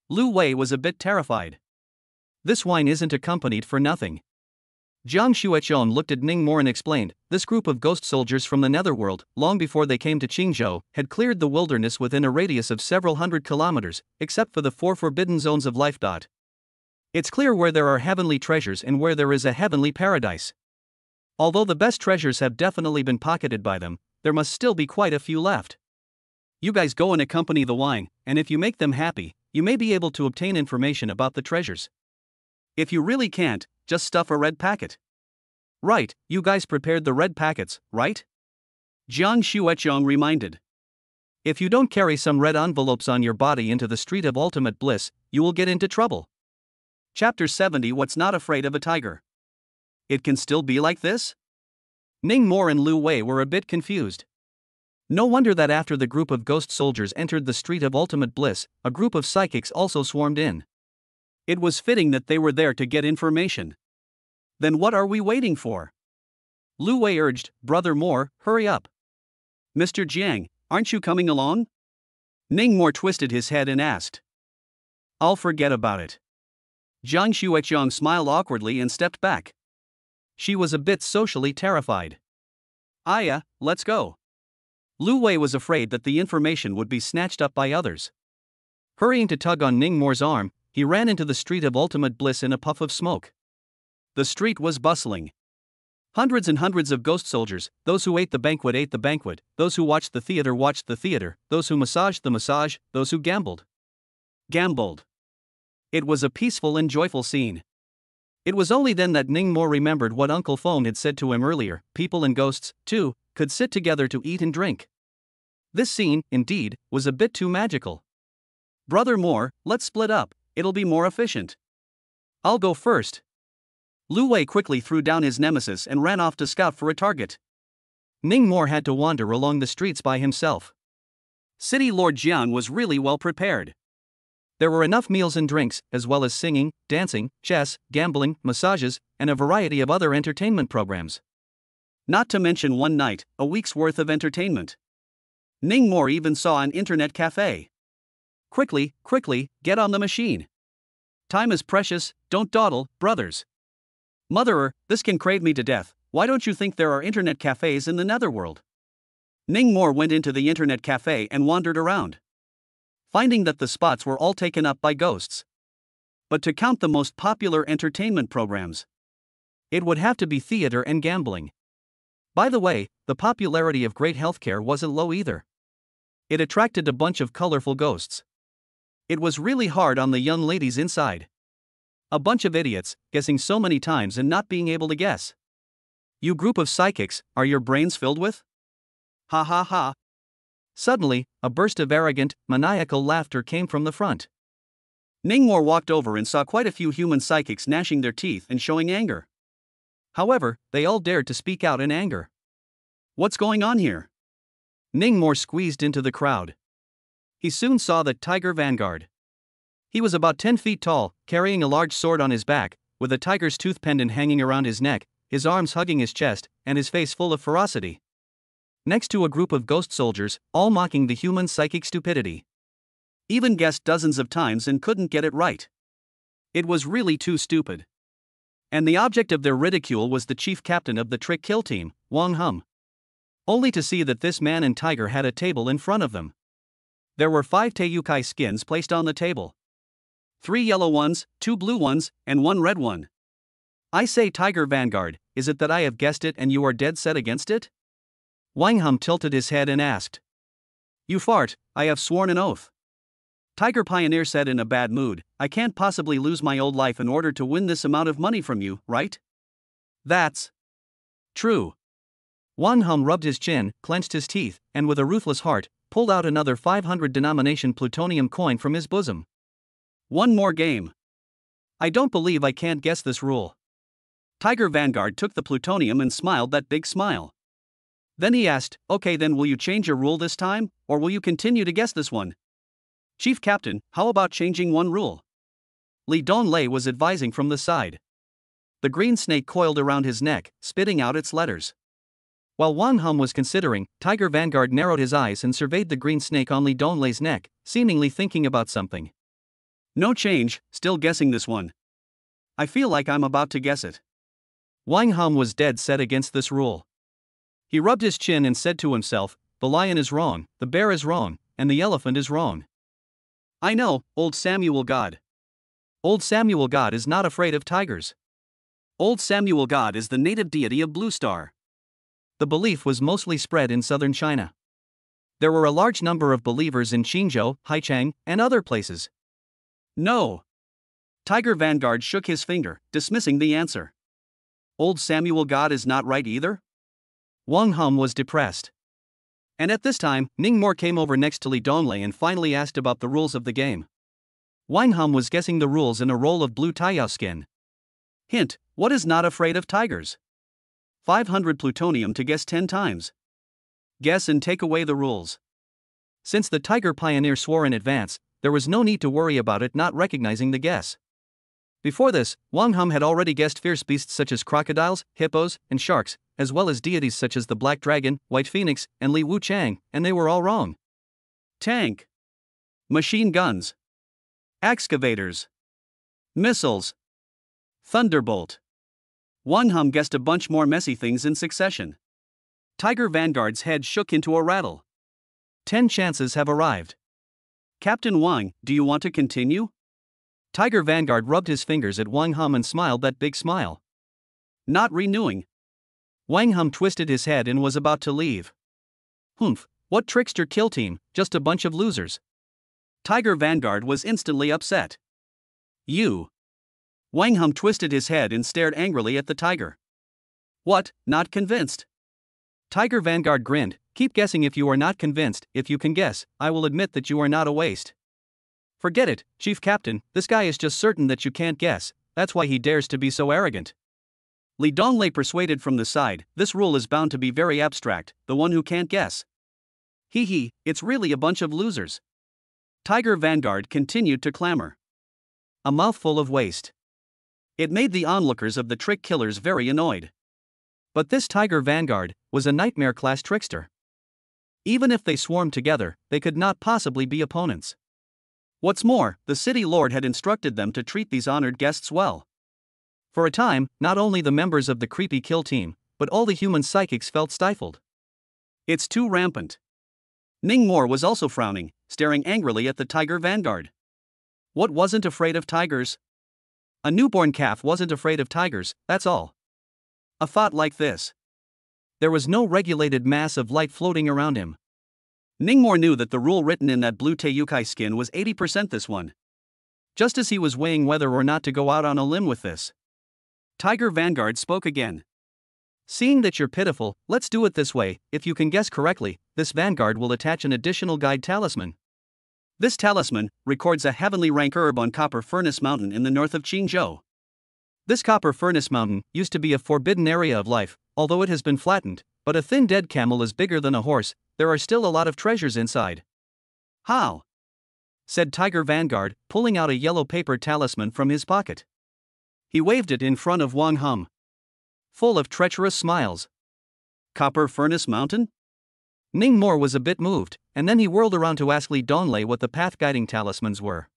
Lu Wei was a bit terrified. This wine isn't accompanied for nothing. Jiang Xueqiang looked at Ningmore and explained, this group of ghost soldiers from the netherworld, long before they came to Qingzhou, had cleared the wilderness within a radius of several hundred kilometers, except for the 4 forbidden zones of life. It's clear where there are heavenly treasures and where there is a heavenly paradise. Although the best treasures have definitely been pocketed by them, there must still be quite a few left. You guys go and accompany the wine, and if you make them happy, you may be able to obtain information about the treasures. If you really can't, just stuff a red packet. Right, you guys prepared the red packets, right? Jiang Xueqiang reminded. If you don't carry some red envelopes on your body into the street of ultimate bliss, you will get into trouble. Chapter 70. What's not afraid of a tiger? It can still be like this? Ningmore and Lu Wei were a bit confused. No wonder that after the group of ghost soldiers entered the street of ultimate bliss, a group of psychics also swarmed in. It was fitting that they were there to get information. Then what are we waiting for? Lu Wei urged, Brother Moore, hurry up. Mr. Jiang, aren't you coming along? Ningmore twisted his head and asked. I'll forget about it. Jiang Xueqiang smiled awkwardly and stepped back. She was a bit socially terrified. Aya, let's go. Lu Wei was afraid that the information would be snatched up by others. Hurrying to tug on Ningmore's arm, he ran into the street of ultimate bliss in a puff of smoke. The street was bustling. Hundreds and hundreds of ghost soldiers, those who ate the banquet, those who watched the theater, those who massaged the massage, those who gambled. It was a peaceful and joyful scene. It was only then that Ningmore remembered what Uncle Feng had said to him earlier: people and ghosts, too, could sit together to eat and drink. This scene, indeed, was a bit too magical. Brother Moore, let's split up, it'll be more efficient. I'll go first. Lu Wei quickly threw down his nemesis and ran off to scout for a target. Ningmore had to wander along the streets by himself. City Lord Jian was really well prepared. There were enough meals and drinks, as well as singing, dancing, chess, gambling, massages, and a variety of other entertainment programs. Not to mention one night, a week's worth of entertainment. Ningmore even saw an internet cafe. Quickly, get on the machine. Time is precious, don't dawdle, brothers. Motherer, this can crave me to death, why don't you think there are internet cafes in the netherworld? Ningmore went into the internet cafe and wandered around. finding that the spots were all taken up by ghosts. But to count the most popular entertainment programs, it would have to be theater and gambling. By the way, the popularity of Great Healthcare wasn't low either. It attracted a bunch of colorful ghosts. It was really hard on the young ladies inside. A bunch of idiots, guessing so many times and not being able to guess. You group of psychics, are your brains filled with? Ha ha ha. Suddenly, a burst of arrogant, maniacal laughter came from the front. Ningmore walked over and saw quite a few human psychics gnashing their teeth and showing anger. However, they all dared to speak out in anger. What's going on here? Ningmore squeezed into the crowd. He soon saw that Tiger Vanguard. He was about 10 feet tall, carrying a large sword on his back, with a tiger's tooth pendant hanging around his neck, his arms hugging his chest, and his face full of ferocity. Next to a group of ghost soldiers, all mocking the human psychic stupidity. Even guessed dozens of times and couldn't get it right. It was really too stupid. And the object of their ridicule was the chief captain of the trick kill team, Wang Hum. Only to see that this man and tiger had a table in front of them. There were 5 Teiyukai skins placed on the table. 3 yellow ones, 2 blue ones, and 1 red one. I say, Tiger Vanguard, is it that I have guessed it and you are dead set against it? Wang Hum tilted his head and asked. You fart, I have sworn an oath. Tiger Pioneer said in a bad mood, I can't possibly lose my old life in order to win this amount of money from you, right? That's true. Wang Hum rubbed his chin, clenched his teeth, and with a ruthless heart, pulled out another 500 denomination plutonium coin from his bosom. One more game. I don't believe I can't guess this rule. Tiger Vanguard took the plutonium and smiled that big smile. Then he asked, okay, then will you change your rule this time, or will you continue to guess this one? Chief Captain, how about changing one rule? Li Donlei was advising from the side. The green snake coiled around his neck, spitting out its letters. While Wang Hum was considering, Tiger Vanguard narrowed his eyes and surveyed the green snake on Li Donlei's neck, seemingly thinking about something. No change, still guessing this one. I feel like I'm about to guess it. Wang Hum was dead set against this rule. He rubbed his chin and said to himself, the lion is wrong, the bear is wrong, and the elephant is wrong. I know, old Samuel God. Old Samuel God is not afraid of tigers. Old Samuel God is the native deity of Blue Star. The belief was mostly spread in southern China. There were a large number of believers in Qingzhou, Haichang, and other places. No. Tiger Vanguard shook his finger, dismissing the answer. Old Samuel God is not right either? Wang Hum was depressed. And at this time, Ningmore came over next to Li Donglei and finally asked about the rules of the game. Wang Hum was guessing the rules in a roll of blue Taiyao skin. Hint, what is not afraid of tigers? 500 plutonium to guess 10 times. Guess and take away the rules. Since the Tiger Pioneer swore in advance, there was no need to worry about it not recognizing the guess. Before this, Wang Hum had already guessed fierce beasts such as crocodiles, hippos, and sharks, as well as deities such as the Black Dragon, White Phoenix, and Li Wuchang, and they were all wrong. Tank. Machine guns. Excavators. Missiles. Thunderbolt. Wang Hum guessed a bunch more messy things in succession. Tiger Vanguard's head shook into a rattle. 10 chances have arrived. Captain Wang, do you want to continue? Tiger Vanguard rubbed his fingers at Wang Hum and smiled that big smile. Not renewing. Wang Hum twisted his head and was about to leave. Humph, what trickster kill team, just a bunch of losers. Tiger Vanguard was instantly upset. You. Wang Hum twisted his head and stared angrily at the tiger. What, not convinced? Tiger Vanguard grinned, keep guessing if you are not convinced, if you can guess, I will admit that you are not a waste. Forget it, Chief Captain, this guy is just certain that you can't guess, that's why he dares to be so arrogant. Li Donglei persuaded from the side, this rule is bound to be very abstract, the one who can't guess. Hee, it's really a bunch of losers. Tiger Vanguard continued to clamor. A mouthful of waste. It made the onlookers of the trick killers very annoyed. But this Tiger Vanguard was a nightmare-class trickster. Even if they swarmed together, they could not possibly be opponents. What's more, the city lord had instructed them to treat these honored guests well. For a time, not only the members of the creepy kill team, but all the human psychics felt stifled. It's too rampant. Ning Mor was also frowning, staring angrily at the tiger vanguard. What wasn't afraid of tigers? A newborn calf wasn't afraid of tigers, that's all. A thought like this. There was no regulated mass of light floating around him. Ning Mor knew that the rule written in that blue Teyukai skin was 80% this one. Just as he was weighing whether or not to go out on a limb with this, Tiger Vanguard spoke again. Seeing that you're pitiful, let's do it this way. If you can guess correctly, this Vanguard will attach an additional guide talisman. This talisman records a heavenly rank herb on Copper Furnace Mountain in the north of Qingzhou. This Copper Furnace Mountain used to be a forbidden area of life, although it has been flattened, but a thin dead camel is bigger than a horse. There are still a lot of treasures inside. How? Said Tiger Vanguard, pulling out a yellow paper talisman from his pocket. He waved it in front of Wang Hum, full of treacherous smiles. Copper Furnace Mountain? Ning Mor was a bit moved, and then he whirled around to ask Li Donlei what the path-guiding talismans were.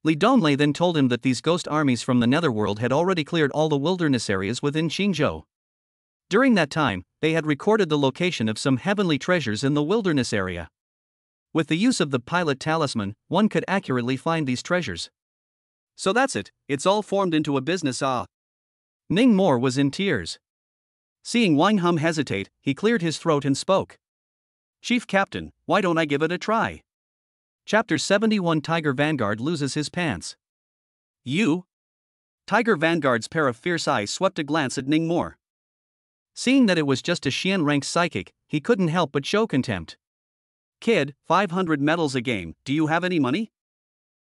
Li Donlei then told him that these ghost armies from the Netherworld had already cleared all the wilderness areas within Qingzhou. During that time, they had recorded the location of some heavenly treasures in the wilderness area. With the use of the pilot talisman, one could accurately find these treasures. So that's it, it's all formed into a business. Ning Mor was in tears. Seeing Wang Hum hesitate, he cleared his throat and spoke. Chief Captain, why don't I give it a try? Chapter 71 Tiger Vanguard loses his pants. You? Tiger Vanguard's pair of fierce eyes swept a glance at Ning Mor. Seeing that it was just a Xian rank psychic, he couldn't help but show contempt. Kid, 500 medals a game, do you have any money?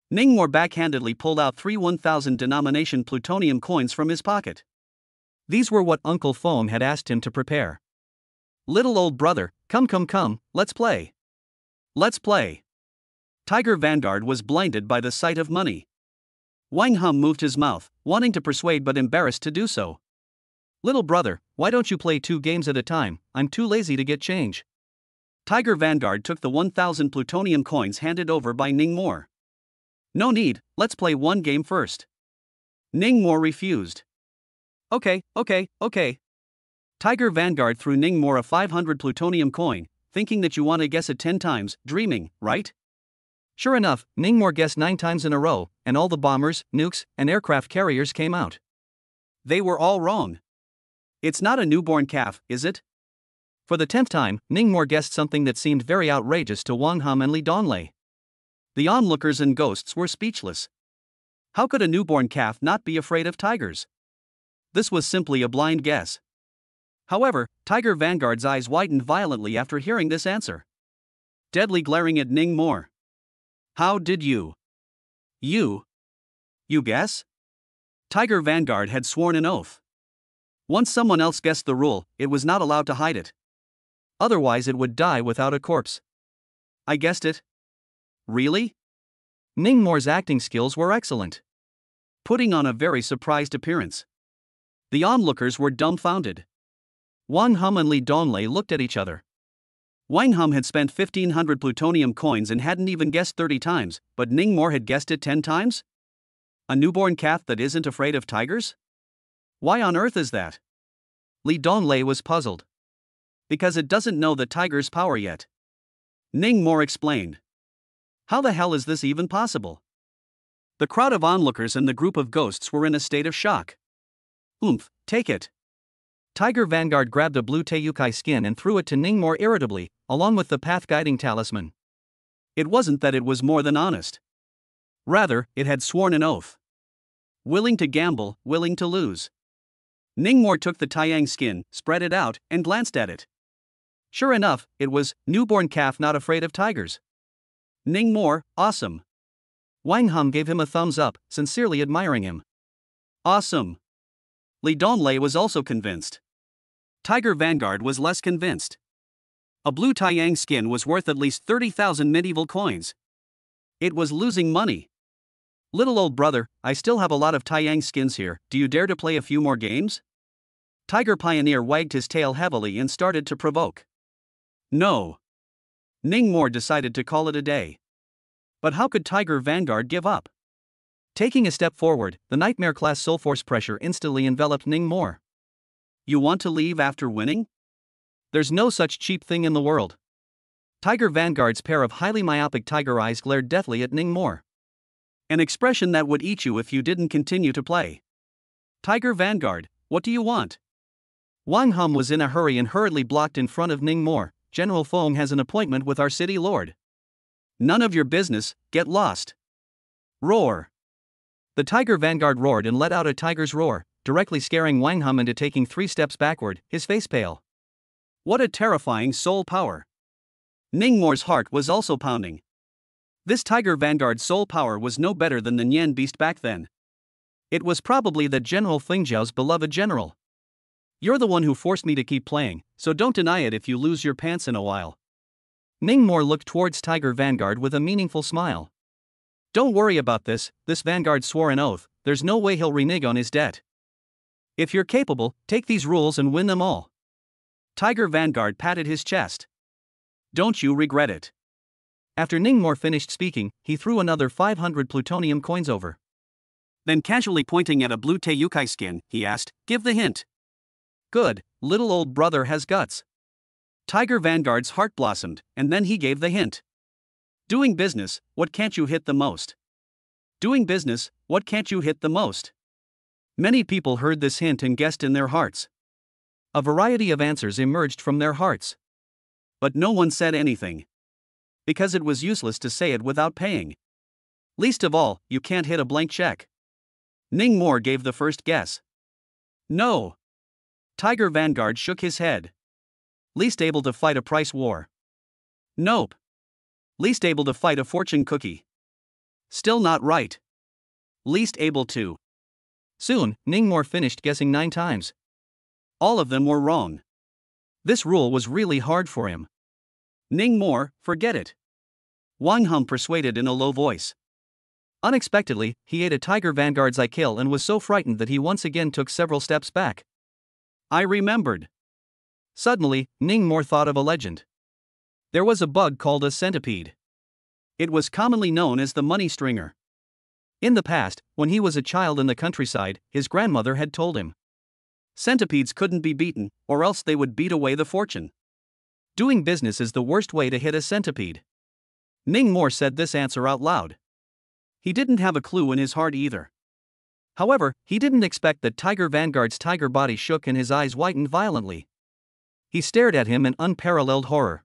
Ning Mor backhandedly pulled out 3 1,000 denomination plutonium coins from his pocket. These were what Uncle Feng had asked him to prepare. Little old brother, come, let's play. Let's play. Tiger Vanguard was blinded by the sight of money. Wang Hum moved his mouth, wanting to persuade but embarrassed to do so. Little brother, why don't you play 2 games at a time? I'm too lazy to get change. Tiger Vanguard took the 1,000 plutonium coins handed over by Ning Mor. No need, let's play 1 game first. Ning Mor refused. Okay. Tiger Vanguard threw Ning Mor a 500 plutonium coin, thinking that you want to guess it 10 times, dreaming, right? Sure enough, Ning Mor guessed 9 times in a row, and all the bombers, nukes, and aircraft carriers came out. They were all wrong. It's not a newborn calf, is it? For the 10th time, Ning Mor guessed something that seemed very outrageous to Wang Hum and Li Donlei. The onlookers and ghosts were speechless. How could a newborn calf not be afraid of tigers? This was simply a blind guess. However, Tiger Vanguard's eyes widened violently after hearing this answer. Deadly glaring at Ning Mor. How did you? You guess? Tiger Vanguard had sworn an oath. Once someone else guessed the rule, it was not allowed to hide it. Otherwise it would die without a corpse. I guessed it. Really? Ning Mor's acting skills were excellent, putting on a very surprised appearance. The onlookers were dumbfounded. Wang Hum and Li Donlei looked at each other. Wang Hum had spent 1,500 plutonium coins and hadn't even guessed 30 times, but Ning Mor had guessed it 10 times? A newborn calf that isn't afraid of tigers? Why on earth is that? Li Donlei was puzzled. Because it doesn't know the tiger's power yet. Ning Mor explained. How the hell is this even possible? The crowd of onlookers and the group of ghosts were in a state of shock. Oomph, take it. Tiger Vanguard grabbed a blue Teyukai skin and threw it to Ning Mor irritably, along with the path-guiding talisman. It wasn't that it was more than honest. Rather, it had sworn an oath. Willing to gamble, willing to lose. Ning Mor took the Taiyang skin, spread it out, and glanced at it. Sure enough, it was newborn calf not afraid of tigers. Ning Mor, awesome. Wang Hum gave him a thumbs up, sincerely admiring him. Awesome. Li Donlei was also convinced. Tiger Vanguard was less convinced. A blue Taiyang skin was worth at least 30,000 medieval coins. It was losing money. Little old brother, I still have a lot of Taiyang skins here, do you dare to play a few more games? Tiger Pioneer wagged his tail heavily and started to provoke. No. Ning Mor decided to call it a day. But how could Tiger Vanguard give up? Taking a step forward, the Nightmare-class soul force pressure instantly enveloped Ning Mor. You want to leave after winning? There's no such cheap thing in the world. Tiger Vanguard's pair of highly myopic tiger eyes glared deathly at Ningmore. An expression that would eat you if you didn't continue to play. Tiger Vanguard, what do you want? Wang Hum was in a hurry and hurriedly blocked in front of Ningmore. General Feng has an appointment with our city lord. None of your business, get lost. Roar. The Tiger Vanguard roared and let out a tiger's roar, directly scaring Wang Hum into taking 3 steps backward, his face pale. What a terrifying soul power. Ningmore's heart was also pounding. This Tiger Vanguard soul power was no better than the Nian beast back then. It was probably that General Fengjiao's beloved general. You're the one who forced me to keep playing, so don't deny it if you lose your pants in a while. Ningmore looked towards Tiger Vanguard with a meaningful smile. Don't worry about this Vanguard swore an oath, there's no way he'll renege on his debt. If you're capable, take these rules and win them all. Tiger Vanguard patted his chest. Don't you regret it? After Ningmore finished speaking, he threw another 500 plutonium coins over. Then casually pointing at a blue Teyukai skin, he asked, give the hint. Good, little old brother has guts. Tiger Vanguard's heart blossomed, and then he gave the hint. Doing business, what can't you hit the most? Doing business, what can't you hit the most? Many people heard this hint and guessed in their hearts. A variety of answers emerged from their hearts. But no one said anything. Because it was useless to say it without paying. Least of all, you can't hit a blank check. Ningmore gave the first guess. No. Tiger Vanguard shook his head. Least able to fight a price war. Nope. Least able to fight a fortune cookie. Still not right. Least able to. Soon, Ningmore finished guessing 9 times. All of them were wrong. This rule was really hard for him. Ningmore, forget it. Wang Hum persuaded in a low voice. Unexpectedly, he ate a Tiger Vanguard's eye kill and was so frightened that he once again took several steps back. I remembered. Suddenly, Ningmore thought of a legend. There was a bug called a centipede. It was commonly known as the money stringer. In the past, when he was a child in the countryside, his grandmother had told him. Centipedes couldn't be beaten, or else they would beat away the fortune. Doing business is the worst way to hit a centipede. Ningmore said this answer out loud. He didn't have a clue in his heart either. However, he didn't expect that Tiger Vanguard's tiger body shook and his eyes whitened violently. He stared at him in unparalleled horror.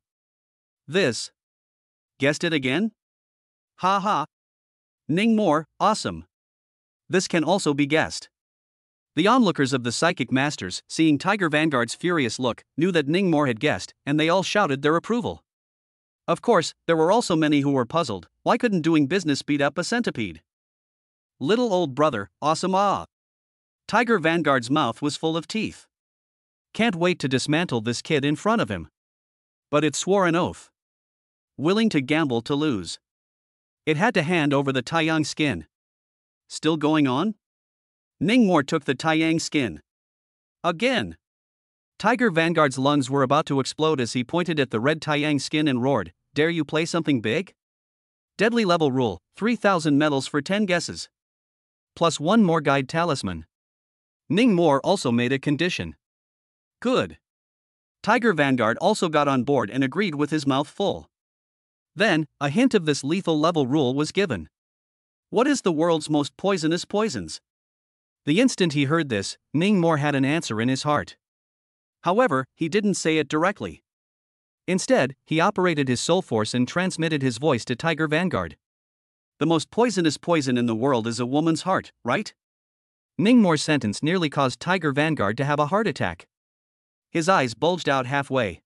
This. Guessed it again? Ha ha. Ningmore, awesome. This can also be guessed. The onlookers of the Psychic Masters, seeing Tiger Vanguard's furious look, knew that Ningmore had guessed, and they all shouted their approval. Of course, there were also many who were puzzled. Why couldn't doing business beat up a centipede? Little old brother, awesome ah! Tiger Vanguard's mouth was full of teeth. Can't wait to dismantle this kid in front of him. But it swore an oath. Willing to gamble to lose. It had to hand over the Taiyang skin. Still going on? Ningmore took the Taiyang skin. Again. Tiger Vanguard's lungs were about to explode as he pointed at the red Taiyang skin and roared, dare you play something big? Deadly level rule, 3,000 medals for 10 guesses. Plus 1 more guide talisman. Ningmore also made a condition. Good. Tiger Vanguard also got on board and agreed with his mouth full. Then, a hint of this lethal level rule was given. What is the world's most poisonous poisons? The instant he heard this, Ningmore had an answer in his heart. However, he didn't say it directly. Instead, he operated his soul force and transmitted his voice to Tiger Vanguard. The most poisonous poison in the world is a woman's heart, right? Ningmore's sentence nearly caused Tiger Vanguard to have a heart attack. His eyes bulged out halfway.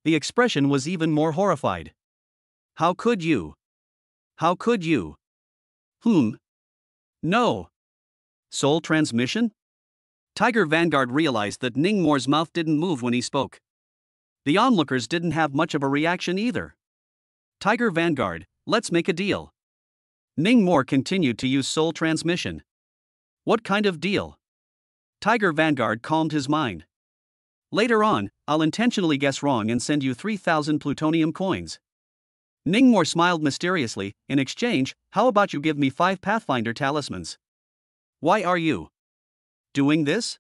The expression was even more horrified. How could you? How could you? No. Soul transmission? Tiger Vanguard realized that Ningmore's mouth didn't move when he spoke. The onlookers didn't have much of a reaction either. Tiger Vanguard, let's make a deal. Ningmore continued to use soul transmission. What kind of deal? Tiger Vanguard calmed his mind. Later on, I'll intentionally guess wrong and send you 3,000 plutonium coins. Ningmore smiled mysteriously. In exchange, how about you give me 5 Pathfinder talismans? Why are you doing this?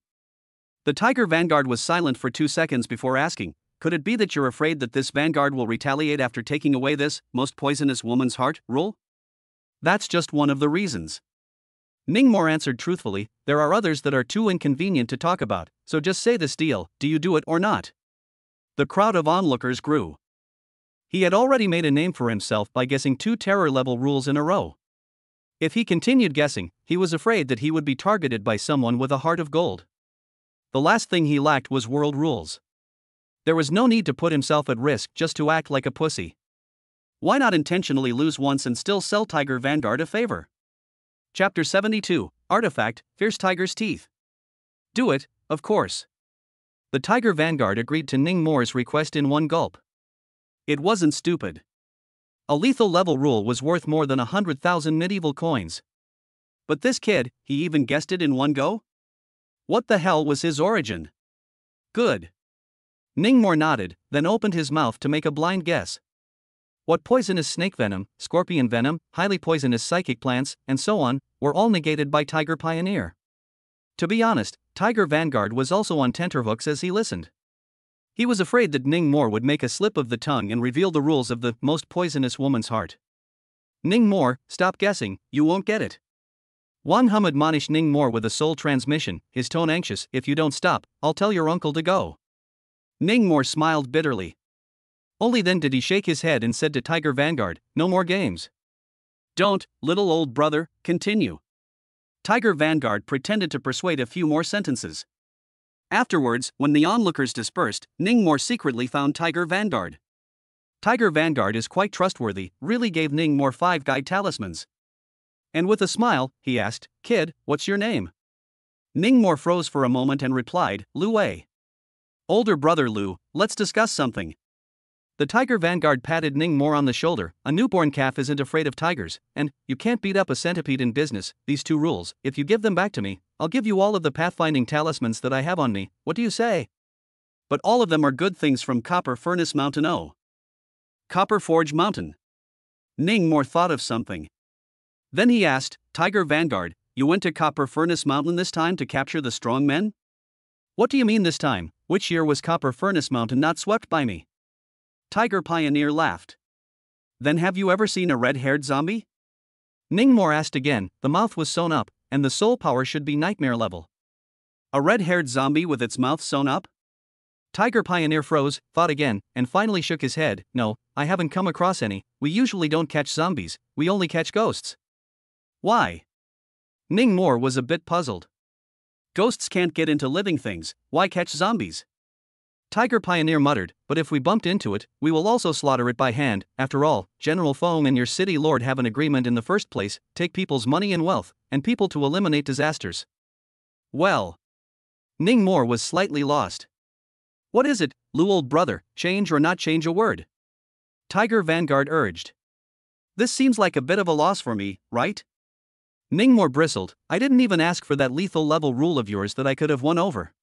The Tiger Vanguard was silent for 2 seconds before asking, Could it be that you're afraid that this vanguard will retaliate after taking away this most poisonous woman's heart rule? That's just one of the reasons. Ningmore answered truthfully, there are others that are too inconvenient to talk about, so just say this deal, do you do it or not? The crowd of onlookers grew. He had already made a name for himself by guessing 2 terror-level rules in a row. If he continued guessing, he was afraid that he would be targeted by someone with a heart of gold. The last thing he lacked was world rules. There was no need to put himself at risk just to act like a pussy. Why not intentionally lose once and still sell Tiger Vanguard a favor? Chapter 72, Artifact, Fierce Tiger's Teeth. Do it, of course. The Tiger Vanguard agreed to Ningmore's request in one gulp. It wasn't stupid. A lethal level rule was worth more than 100,000 medieval coins. But this kid, he even guessed it in one go? What the hell was his origin? Good. Ningmore nodded, then opened his mouth to make a blind guess. What poisonous snake venom, scorpion venom, highly poisonous psychic plants, and so on, were all negated by Tiger Pioneer. To be honest, Tiger Vanguard was also on tenterhooks as he listened. He was afraid that Ningmore would make a slip of the tongue and reveal the rules of the most poisonous woman's heart. Ningmore, stop guessing, you won't get it. Wang Hum admonished Ningmore with a soul transmission, his tone anxious, if you don't stop, I'll tell your uncle to go. Ningmore smiled bitterly. Only then did he shake his head and said to Tiger Vanguard, no more games. Don't, little old brother, continue. Tiger Vanguard pretended to persuade a few more sentences. Afterwards, when the onlookers dispersed, Ningmore secretly found Tiger Vanguard. Tiger Vanguard is quite trustworthy, really gave Ningmore 5 guide talismans. And with a smile, he asked, kid, what's your name? Ningmore froze for a moment and replied, Lu Wei. Older brother Lu, let's discuss something. The Tiger Vanguard patted Ningmore on the shoulder, a newborn calf isn't afraid of tigers, and, you can't beat up a centipede in business, these 2 rules, if you give them back to me, I'll give you all of the pathfinding talismans that I have on me, what do you say? But all of them are good things from Copper Furnace Mountain O. Copper Forge Mountain. Ningmore thought of something. Then he asked, Tiger Vanguard, you went to Copper Furnace Mountain this time to capture the strong men? What do you mean this time? Which year was Copper Furnace Mountain not swept by me? Tiger Pioneer laughed. Then have you ever seen a red-haired zombie? Ningmore asked again, the mouth was sewn up, and the soul power should be nightmare level. A red-haired zombie with its mouth sewn up? Tiger Pioneer froze, thought again, and finally shook his head, no, I haven't come across any, we usually don't catch zombies, we only catch ghosts. Why? Ningmore was a bit puzzled. Ghosts can't get into living things, why catch zombies? Tiger Pioneer muttered, but if we bumped into it, we will also slaughter it by hand, after all, General Fong and your city lord have an agreement in the first place, take people's money and wealth, and people to eliminate disasters. Well. Ningmore was slightly lost. What is it, Lu old brother, change or not change a word? Tiger Vanguard urged. This seems like a bit of a loss for me, right? Ningmore bristled, I didn't even ask for that lethal level rule of yours that I could have won over.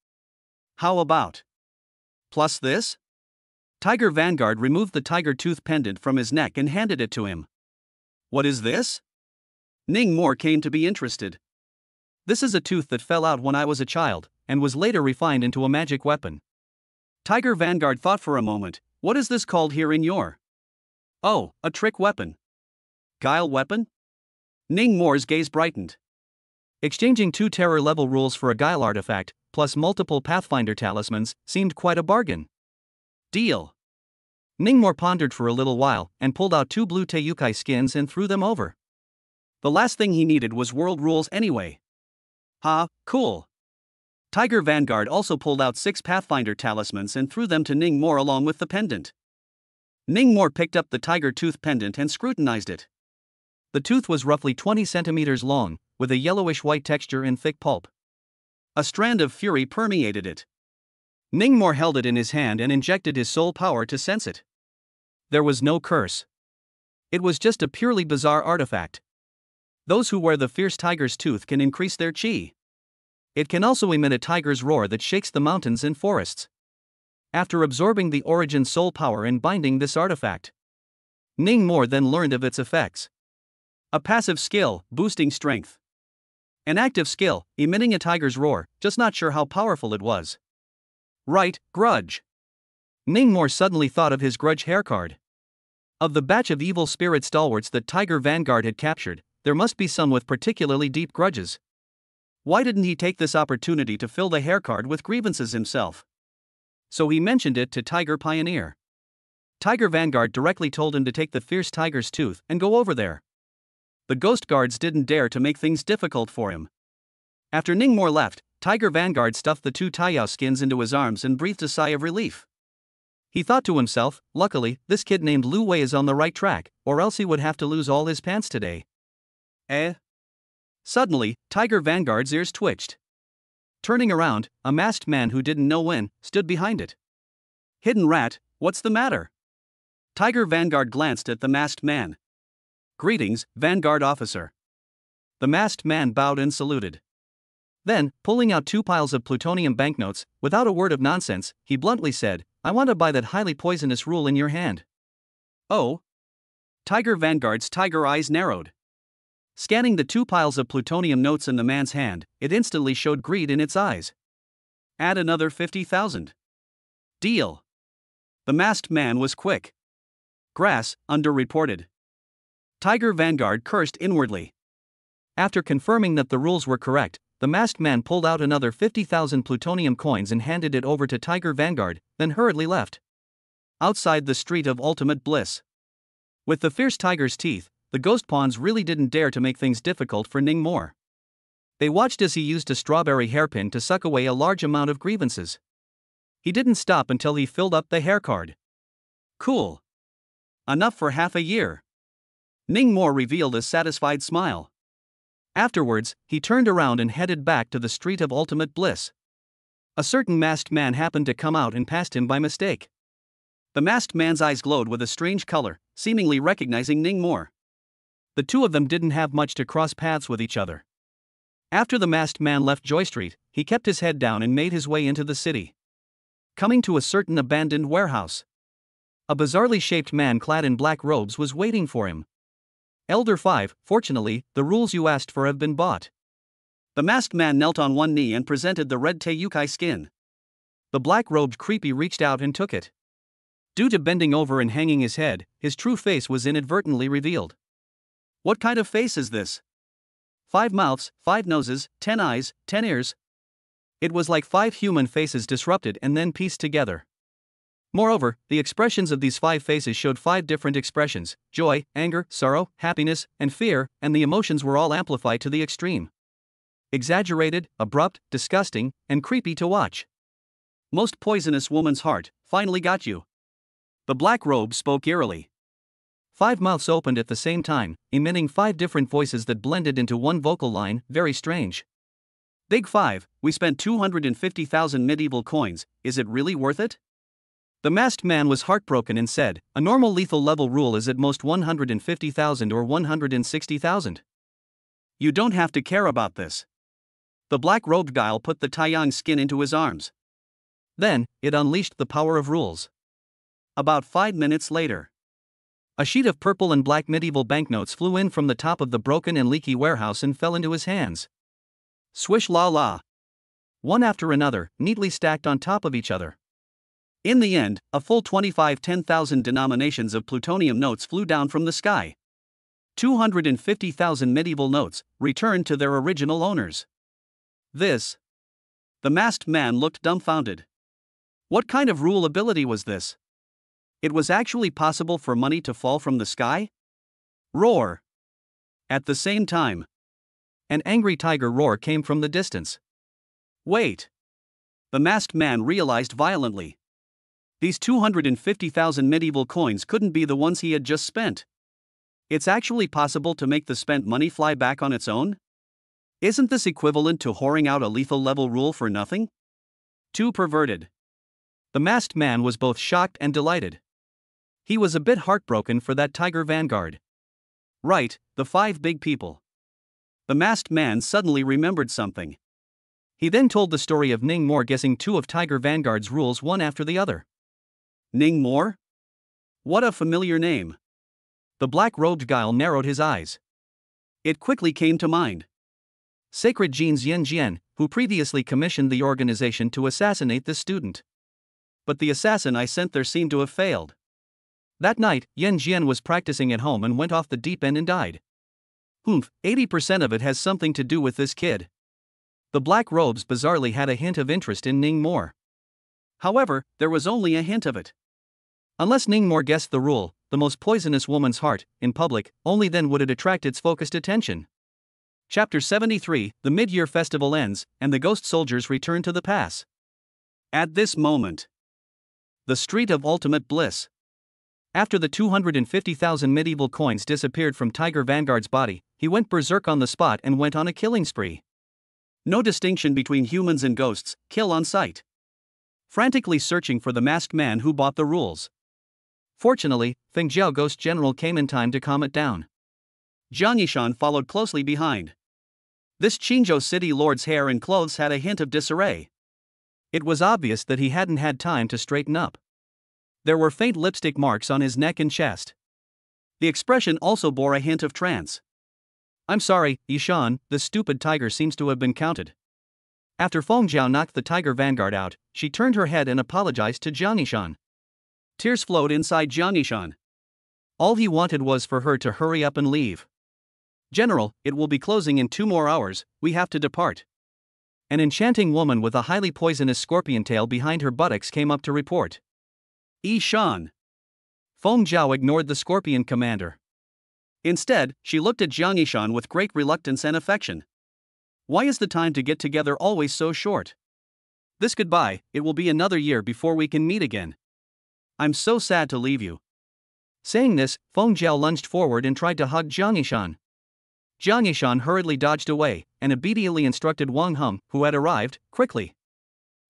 How about? Plus this? Tiger Vanguard removed the tiger tooth pendant from his neck and handed it to him. What is this? Ningmore came to be interested. This is a tooth that fell out when I was a child, and was later refined into a magic weapon. Tiger Vanguard thought for a moment, what is this called here in your? Oh, a trick weapon. Guile weapon? Ningmore's gaze brightened. Exchanging 2 terror level rules for a guile artifact, plus multiple Pathfinder talismans, seemed quite a bargain. Deal. Ningmore pondered for a little while, and pulled out 2 blue Teyukai skins and threw them over. The last thing he needed was world rules anyway. Cool. Tiger Vanguard also pulled out 6 Pathfinder talismans and threw them to Ningmore along with the pendant. Ningmore picked up the tiger tooth pendant and scrutinized it. The tooth was roughly 20 centimeters long, with a yellowish-white texture and thick pulp. A strand of fury permeated it. Ningmore held it in his hand and injected his soul power to sense it. There was no curse. It was just a purely bizarre artifact. Those who wear the fierce tiger's tooth can increase their chi. It can also emit a tiger's roar that shakes the mountains and forests. After absorbing the origin soul power and binding this artifact, Ningmore then learned of its effects. A passive skill, boosting strength. An active skill, emitting a tiger's roar, just not sure how powerful it was. Right, grudge. Ningmore suddenly thought of his grudge haircard. Of the batch of evil spirit stalwarts that Tiger Vanguard had captured, there must be some with particularly deep grudges. Why didn't he take this opportunity to fill the haircard with grievances himself? So he mentioned it to Tiger Pioneer. Tiger Vanguard directly told him to take the fierce tiger's tooth and go over there. The ghost guards didn't dare to make things difficult for him. After Ningmore left, Tiger Vanguard stuffed the 2 Taiyao skins into his arms and breathed a sigh of relief. He thought to himself, luckily, this kid named Lu Wei is on the right track, or else he would have to lose all his pants today. Suddenly, Tiger Vanguard's ears twitched. Turning around, a masked man who didn't know when stood behind it. Hidden rat, what's the matter? Tiger Vanguard glanced at the masked man. Greetings, Vanguard officer. The masked man bowed and saluted. Then, pulling out 2 piles of plutonium banknotes, without a word of nonsense, he bluntly said, I want to buy that highly poisonous rule in your hand. Oh? Tiger Vanguard's tiger eyes narrowed. Scanning the 2 piles of plutonium notes in the man's hand, it instantly showed greed in its eyes. Add another 50,000. Deal. The masked man was quick. Grass, underreported. Tiger Vanguard cursed inwardly. After confirming that the rules were correct, the masked man pulled out another 50,000 plutonium coins and handed it over to Tiger Vanguard, then hurriedly left. Outside the street of ultimate bliss. With the fierce tiger's teeth, the ghost pawns really didn't dare to make things difficult for Ningmore. They watched as he used a strawberry hairpin to suck away a large amount of grievances. He didn't stop until he filled up the haircard. Cool. Enough for half a year. Ningmore revealed a satisfied smile. Afterwards, he turned around and headed back to the street of ultimate bliss. A certain masked man happened to come out and passed him by mistake. The masked man's eyes glowed with a strange color, seemingly recognizing Ningmore. The 2 of them didn't have much to cross paths with each other. After the masked man left Joy Street, he kept his head down and made his way into the city. Coming to a certain abandoned warehouse. A bizarrely shaped man clad in black robes was waiting for him. Elder 5, fortunately, the rules you asked for have been bought. The masked man knelt on one knee and presented the red Teiyukai skin. The black-robed creepy reached out and took it. Due to bending over and hanging his head, his true face was inadvertently revealed. What kind of face is this? 5 mouths, 5 noses, 10 eyes, 10 ears. It was like 5 human faces disrupted and then pieced together. Moreover, the expressions of these 5 faces showed 5 different expressions: joy, anger, sorrow, happiness, and fear, and the emotions were all amplified to the extreme. Exaggerated, abrupt, disgusting, and creepy to watch. Most poisonous woman's heart, finally got you. The black robe spoke eerily. 5 mouths opened at the same time, emitting 5 different voices that blended into one vocal line. Very strange. Big 5, we spent 250,000 medieval coins, is it really worth it? The masked man was heartbroken and said, a normal lethal level rule is at most 150,000 or 160,000. You don't have to care about this. The black-robed guile put the Taiyang skin into his arms. Then, it unleashed the power of rules. About 5 minutes later, a sheet of purple and black medieval banknotes flew in from the top of the broken and leaky warehouse and fell into his hands. Swish la la. One after another, neatly stacked on top of each other. In the end, a full 25 10,000 denominations of plutonium notes flew down from the sky. 250,000 medieval notes, returned to their original owners. This. The masked man looked dumbfounded. What kind of rule ability was this? It was actually possible for money to fall from the sky? Roar. At the same time, an angry tiger roar came from the distance. Wait. The masked man realized violently. These 250,000 medieval coins couldn't be the ones he had just spent. It's actually possible to make the spent money fly back on its own? Isn't this equivalent to whoring out a lethal level rule for nothing? Too perverted. The masked man was both shocked and delighted. He was a bit heartbroken for that Tiger Vanguard. Right, the 5 big people. The masked man suddenly remembered something. He then told the story of Ningmore guessing 2 of Tiger Vanguard's rules one after the other. Ningmore? What a familiar name. The black-robed guile narrowed his eyes. It quickly came to mind. Sacred Genes Yin Jian, who previously commissioned the organization to assassinate this student. but the assassin I sent there seemed to have failed. That night, Yan Jian was practicing at home and went off the deep end and died. 80% of it has something to do with this kid. The black robes bizarrely had a hint of interest in Ning Mo. However, there was only a hint of it. Unless Ning Mo guessed the rule, the most poisonous woman's heart, in public, only then would it attract its focused attention. Chapter 73, the mid-year festival ends, and the ghost soldiers return to the pass. At this moment, the Street of Ultimate Bliss. After the 250,000 medieval coins disappeared from Tiger Vanguard's body, he went berserk on the spot and went on a killing spree. No distinction between humans and ghosts, kill on sight. Frantically searching for the masked man who bought the rules. Fortunately, Feng Jiao Ghost General came in time to calm it down. Jiang Yishan followed closely behind. This Qingzhou city lord's hair and clothes had a hint of disarray. It was obvious that he hadn't had time to straighten up. There were faint lipstick marks on his neck and chest. The expression also bore a hint of trance. I'm sorry, Yishan, this stupid tiger seems to have been counted. After Feng Jiao knocked the Tiger Vanguard out, she turned her head and apologized to Jiang Yishan. Tears flowed inside Jiang Yishan. All he wanted was for her to hurry up and leave. General, it will be closing in 2 more hours, we have to depart. An enchanting woman with a highly poisonous scorpion tail behind her buttocks came up to report. Yishan. Feng Jiao ignored the scorpion commander. Instead, she looked at Jiang Yishan with great reluctance and affection. Why is the time to get together always so short? This goodbye, it will be another year before we can meet again. I'm so sad to leave you. Saying this, Feng Jiao lunged forward and tried to hug Jiang Yishan. Jiang Yishan hurriedly dodged away, and obediently instructed Wang Hum, who had arrived, quickly.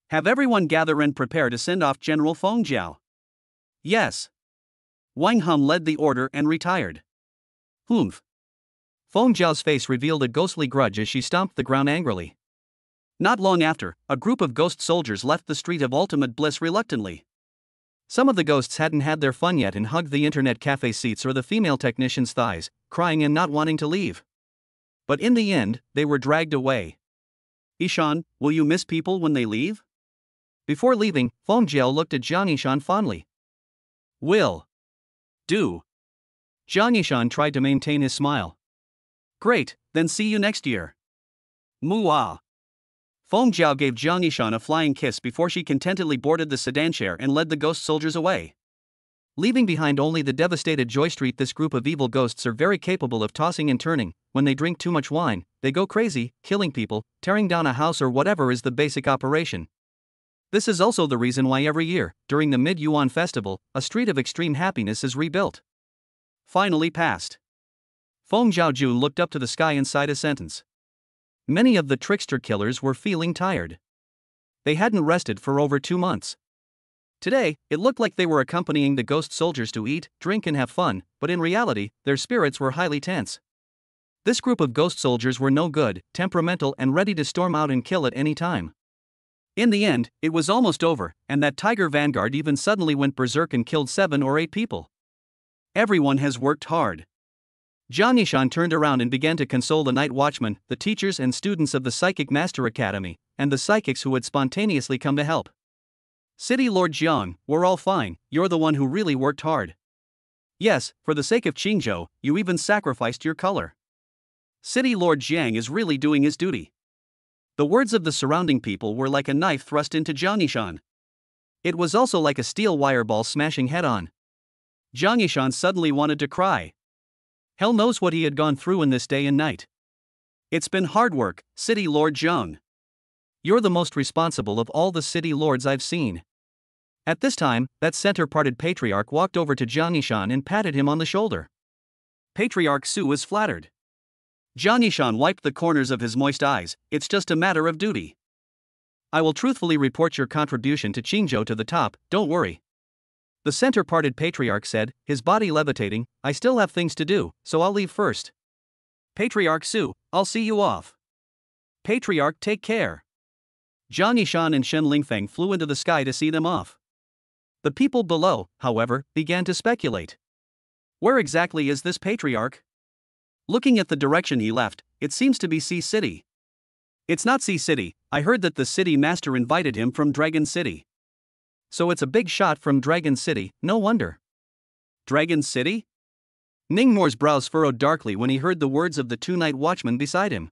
Have everyone gather and prepare to send off General Feng Jiao. Yes. Wang Hum led the order and retired. Humph. Feng Jiao's face revealed a ghostly grudge as she stomped the ground angrily. Not long after, a group of ghost soldiers left the Street of Ultimate Bliss reluctantly. Some of the ghosts hadn't had their fun yet and hugged the internet cafe seats or the female technician's thighs, crying and not wanting to leave. But in the end, they were dragged away. Yishan, will you miss people when they leave? Before leaving, Feng Jiao looked at Jiang Yishan fondly. Will. Do. Jiang Yishan tried to maintain his smile. Great, then see you next year. Muah. Feng Jiao gave Jiang Yishan a flying kiss before she contentedly boarded the sedan chair and led the ghost soldiers away. Leaving behind only the devastated Joy Street, this group of evil ghosts are very capable of tossing and turning. When they drink too much wine, they go crazy, killing people, tearing down a house or whatever is the basic operation. This is also the reason why every year, during the Mid-Yuan Festival, a street of extreme happiness is rebuilt. Finally passed. Feng Jiaoju looked up to the sky and sighed a sentence. Many of the trickster killers were feeling tired. They hadn't rested for over 2 months. Today, it looked like they were accompanying the ghost soldiers to eat, drink and have fun, but in reality, their spirits were highly tense. This group of ghost soldiers were no good, temperamental and ready to storm out and kill at any time. In the end, it was almost over, and that Tiger Vanguard even suddenly went berserk and killed 7 or 8 people. Everyone has worked hard. Jiang Yishan turned around and began to console the night watchman, the teachers and students of the Psychic Master Academy, and the psychics who had spontaneously come to help. City Lord Jiang, we're all fine, you're the one who really worked hard. Yes, for the sake of Qingzhou, you even sacrificed your color. City Lord Jiang is really doing his duty. The words of the surrounding people were like a knife thrust into Jiang Yishan. It was also like a steel wire ball smashing head-on. Jiang Yishan suddenly wanted to cry. Hell knows what he had gone through in this day and night. It's been hard work, City Lord Jiang. You're the most responsible of all the city lords I've seen. At this time, that center-parted patriarch walked over to Jiang Yishan and patted him on the shoulder. Patriarch Su was flattered. Jiang Yishan wiped the corners of his moist eyes. It's just a matter of duty. I will truthfully report your contribution to Qingzhou to the top, don't worry. The center-parted patriarch said, his body levitating, I still have things to do, so I'll leave first. Patriarch Su, I'll see you off. Patriarch, take care. Jiang Yishan and Shen Lingfeng flew into the sky to see them off. The people below, however, began to speculate. Where exactly is this patriarch? Looking at the direction he left, it seems to be Sea City. It's not Sea City, I heard that the city master invited him from Dragon City. So it's a big shot from Dragon City, no wonder. Dragon City? Ningmore's brows furrowed darkly when he heard the words of the two-night watchman beside him.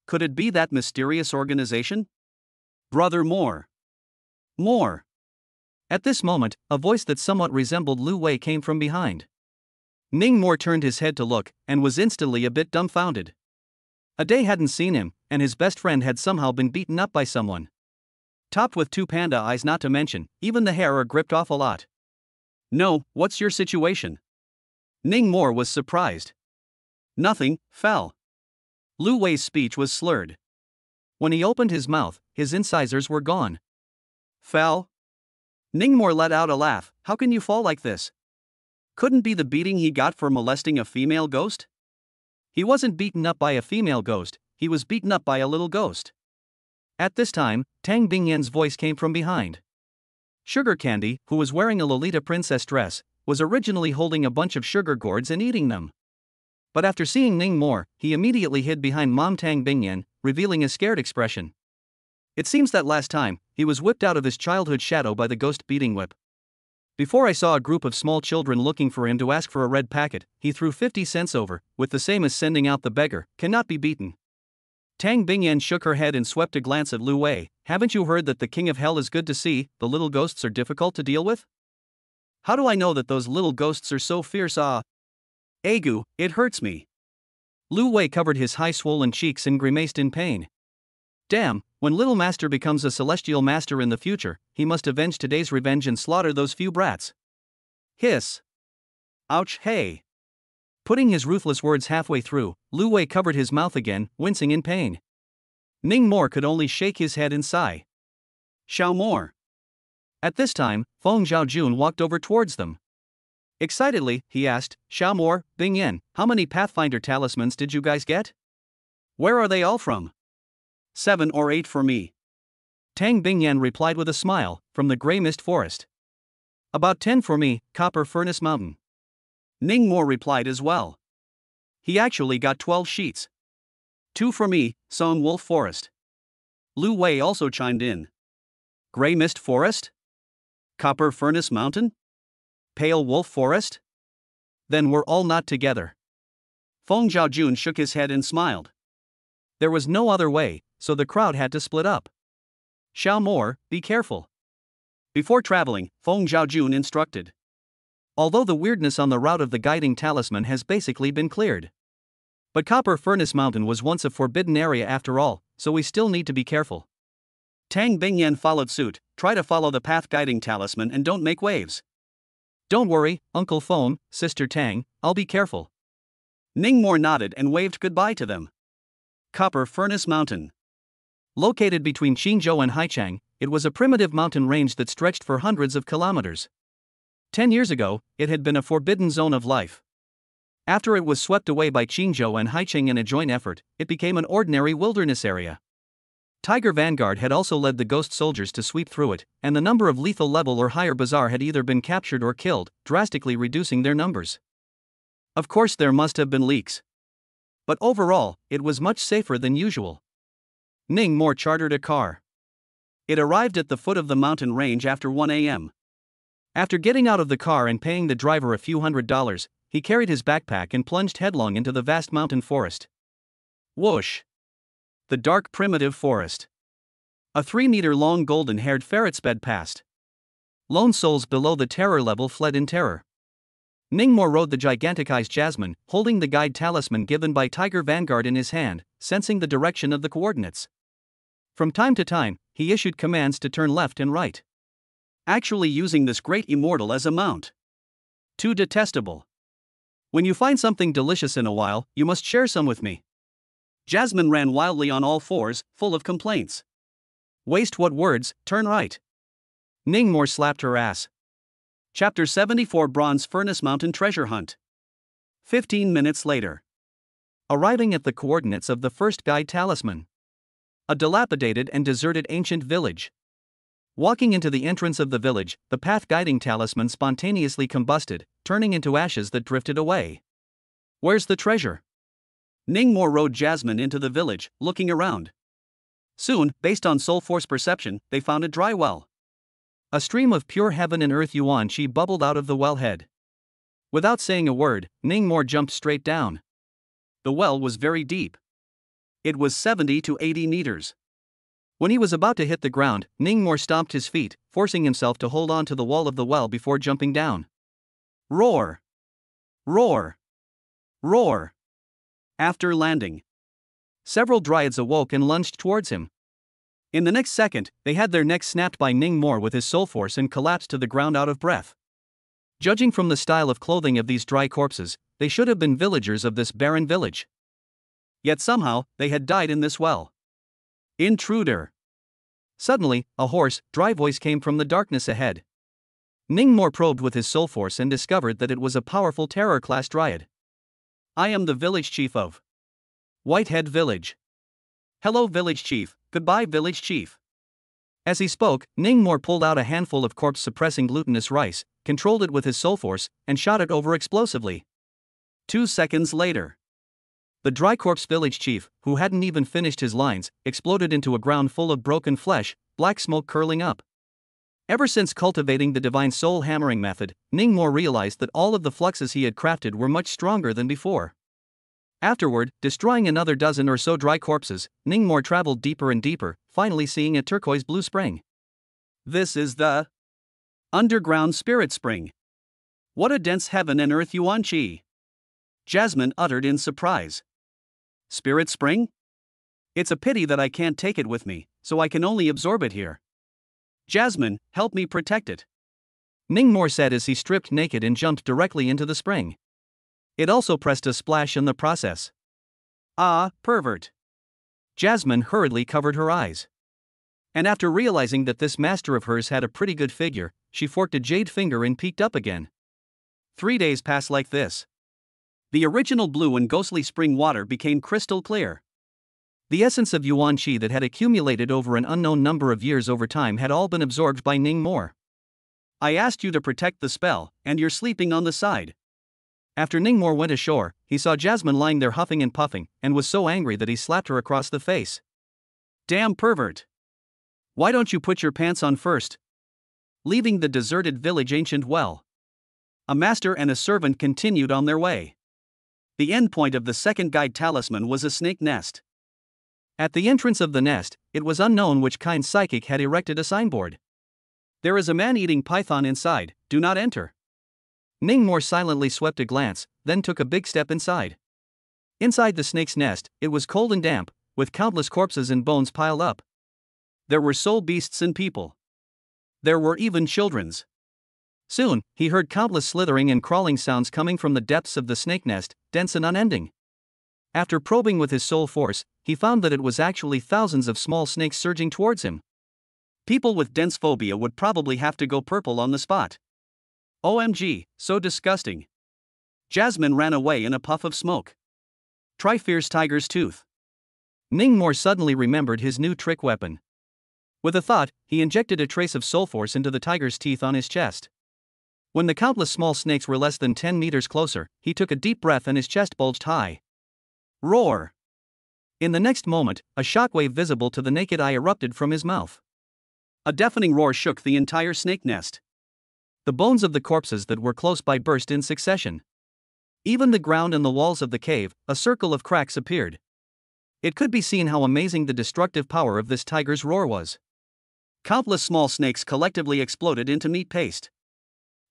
Could it be that mysterious organization? Brother Moore. Moore. At this moment, a voice that somewhat resembled Lu Wei came from behind. Ningmore turned his head to look, and was instantly a bit dumbfounded. A day hadn't seen him, and his best friend had somehow been beaten up by someone. Topped with two panda eyes, not to mention, even the hair are gripped off a lot. No, what's your situation? Ningmore was surprised. Nothing, fell. Lu Wei's speech was slurred. When he opened his mouth, his incisors were gone. Fell? Ningmore let out a laugh. How can you fall like this? Couldn't be the beating he got for molesting a female ghost? He wasn't beaten up by a female ghost, he was beaten up by a little ghost. At this time, Tang Bingyan's voice came from behind. Sugar Candy, who was wearing a Lolita princess dress, was originally holding a bunch of sugar gourds and eating them. But after seeing Ningmore, he immediately hid behind Mom Tang Bingyan, revealing a scared expression. It seems that last time, he was whipped out of his childhood shadow by the ghost beating whip. Before I saw a group of small children looking for him to ask for a red packet, he threw 50 cents over, with the same as sending out the beggar, cannot be beaten. Tang Bingyan shook her head and swept a glance at Lu Wei. Haven't you heard that the king of hell is good to see, the little ghosts are difficult to deal with? How do I know that those little ghosts are so fierce? Agu, it hurts me. Lu Wei covered his high swollen cheeks and grimaced in pain. Damn, when Little Master becomes a celestial master in the future, he must avenge today's revenge and slaughter those few brats. Hiss. Ouch, hey. Putting his ruthless words halfway through, Lu Wei covered his mouth again, wincing in pain. Ningmore could only shake his head and sigh. Xiao Moore. At this time, Feng Zhaojun walked over towards them. Excitedly, he asked, Xiao Moore, Bingyan, how many Pathfinder talismans did you guys get? Where are they all from? 7 or 8 for me. Tang Bingyan replied with a smile, from the Grey Mist Forest. About 10 for me, Copper Furnace Mountain. Ningmore replied as well. He actually got 12 sheets. 2 for me, Song Wolf Forest. Lu Wei also chimed in. Grey Mist Forest? Copper Furnace Mountain? Pale Wolf Forest? Then we're all not together. Feng Zhaojun shook his head and smiled. There was no other way, so the crowd had to split up. Xiao Moore, be careful. Before traveling, Feng Zhaojun instructed. Although the weirdness on the route of the guiding talisman has basically been cleared. But Copper Furnace Mountain was once a forbidden area after all, so we still need to be careful. Tang Bingyan followed suit, try to follow the path guiding talisman and don't make waves. Don't worry, Uncle Feng, Sister Tang, I'll be careful. Ningmore nodded and waved goodbye to them. Copper Furnace Mountain. Located between Qingzhou and Haichang, it was a primitive mountain range that stretched for hundreds of kilometers. 10 years ago, it had been a forbidden zone of life. After it was swept away by Qingzhou and Haichang in a joint effort, it became an ordinary wilderness area. Tiger Vanguard had also led the ghost soldiers to sweep through it, and the number of lethal level or higher Bazaar had either been captured or killed, drastically reducing their numbers. Of course there must have been leaks. But overall, it was much safer than usual. Ningmore chartered a car. It arrived at the foot of the mountain range after 1 a.m. After getting out of the car and paying the driver a few $100s, he carried his backpack and plunged headlong into the vast mountain forest. Whoosh! The dark primitive forest. A 3-meter-long golden-haired ferret sped past. Lone souls below the terror level fled in terror. Ningmore rode the gigantic-eyed Jasmine, holding the guide talisman given by Tiger Vanguard in his hand, sensing the direction of the coordinates. From time to time, he issued commands to turn left and right. Actually using this great immortal as a mount. Too detestable. When you find something delicious in a while, you must share some with me. Jasmine ran wildly on all fours, full of complaints. Waste what words, turn right. Ningmore slapped her ass. Chapter 74 Bronze Furnace Mountain Treasure Hunt. 15 minutes later. Arriving at the coordinates of the first guide talisman. A dilapidated and deserted ancient village. Walking into the entrance of the village, the path guiding talisman spontaneously combusted, turning into ashes that drifted away. Where's the treasure? Ningmore rode Jasmine into the village, looking around. Soon, based on soul force perception, they found a dry well. A stream of pure heaven and earth yuan qi bubbled out of the wellhead. Without saying a word, Ningmo jumped straight down. The well was very deep. It was 70 to 80 meters. When he was about to hit the ground, Ningmo stomped his feet, forcing himself to hold on to the wall of the well before jumping down. Roar! Roar! Roar! After landing, several dryads awoke and lunged towards him. In the next second, they had their necks snapped by Ningmo with his soul force and collapsed to the ground out of breath. Judging from the style of clothing of these dry corpses, they should have been villagers of this barren village. Yet somehow, they had died in this well. Intruder! Suddenly, a hoarse, dry voice came from the darkness ahead. Ningmo probed with his soul force and discovered that it was a powerful terror-class dryad. I am the village chief of Whitehead Village. Hello village chief, goodbye village chief. As he spoke, Ningmo pulled out a handful of corpse-suppressing glutinous rice, controlled it with his soul force, and shot it over explosively. 2 seconds later, the dry corpse village chief, who hadn't even finished his lines, exploded into a ground full of broken flesh, black smoke curling up. Ever since cultivating the divine soul hammering method, Ningmo realized that all of the fluxes he had crafted were much stronger than before. Afterward, destroying another dozen or so dry corpses, Ningmo traveled deeper and deeper, finally seeing a turquoise blue spring. This is the underground spirit spring. What a dense heaven and earth yuan qi! Jasmine uttered in surprise. Spirit spring? It's a pity that I can't take it with me, so I can only absorb it here. Jasmine, help me protect it. Ningmo said as he stripped naked and jumped directly into the spring. It also pressed a splash in the process. Ah, pervert. Jasmine hurriedly covered her eyes. And after realizing that this master of hers had a pretty good figure, she forked a jade finger and peeked up again. 3 days passed like this. The original blue and ghostly spring water became crystal clear. The essence of yuan qi that had accumulated over an unknown number of years over time had all been absorbed by Ningmo. I asked you to protect the spell, and you're sleeping on the side. After Ningmo went ashore, he saw Jasmine lying there huffing and puffing, and was so angry that he slapped her across the face. Damn pervert! Why don't you put your pants on first? Leaving the deserted village ancient well, a master and a servant continued on their way. The endpoint of the second guide talisman was a snake nest. At the entrance of the nest, it was unknown which kind psychic had erected a signboard. There is a man-eating python inside, do not enter. Ningmo silently swept a glance, then took a big step inside. Inside the snake's nest, it was cold and damp, with countless corpses and bones piled up. There were soul beasts and people. There were even children's. Soon, he heard countless slithering and crawling sounds coming from the depths of the snake nest, dense and unending. After probing with his soul force, he found that it was actually thousands of small snakes surging towards him. People with dense phobia would probably have to go purple on the spot. OMG, so disgusting. Jasmine ran away in a puff of smoke. Try fierce tiger's tooth. Ningmo suddenly remembered his new trick weapon. With a thought, he injected a trace of soul force into the tiger's teeth on his chest. When the countless small snakes were less than 10 meters closer, he took a deep breath and his chest bulged high. Roar! In the next moment, a shockwave visible to the naked eye erupted from his mouth. A deafening roar shook the entire snake nest. The bones of the corpses that were close by burst in succession. Even the ground and the walls of the cave, a circle of cracks appeared. It could be seen how amazing the destructive power of this tiger's roar was. Countless small snakes collectively exploded into meat paste.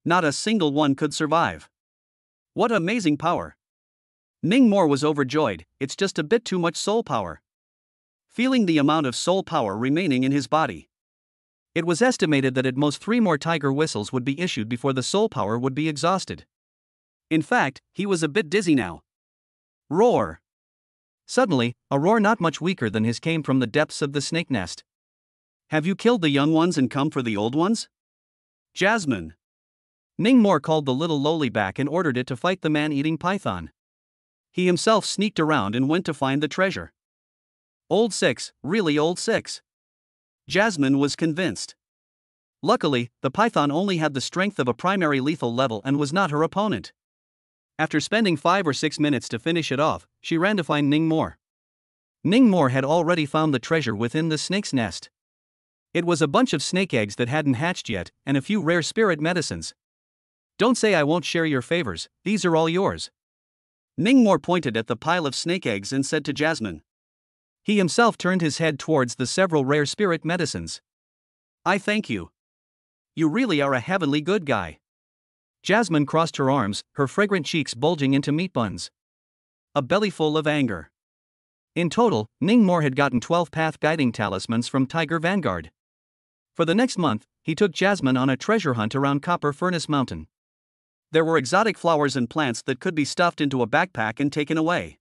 Not a single one could survive. What amazing power! Ningmo was overjoyed, it's just a bit too much soul power. Feeling the amount of soul power remaining in his body, it was estimated that at most 3 more tiger whistles would be issued before the soul power would be exhausted. In fact, he was a bit dizzy now. Roar! Suddenly, a roar not much weaker than his came from the depths of the snake nest. Have you killed the young ones and come for the old ones? Jasmine! Ningmo called the little lowly back and ordered it to fight the man-eating python. He himself sneaked around and went to find the treasure. Old 6, really old 6. Jasmine was convinced. Luckily, the python only had the strength of a primary lethal level and was not her opponent. After spending 5 or 6 minutes to finish it off, she ran to find Ningmo. Ningmo had already found the treasure within the snake's nest. It was a bunch of snake eggs that hadn't hatched yet, and a few rare spirit medicines. Don't say I won't share your favors, these are all yours. Ningmore pointed at the pile of snake eggs and said to Jasmine. He himself turned his head towards the several rare spirit medicines. I thank you. You really are a heavenly good guy. Jasmine crossed her arms, her fragrant cheeks bulging into meat buns. A belly full of anger. In total, Ningmore had gotten 12 path guiding talismans from Tiger Vanguard. For the next month, he took Jasmine on a treasure hunt around Copper Furnace Mountain. There were exotic flowers and plants that could be stuffed into a backpack and taken away.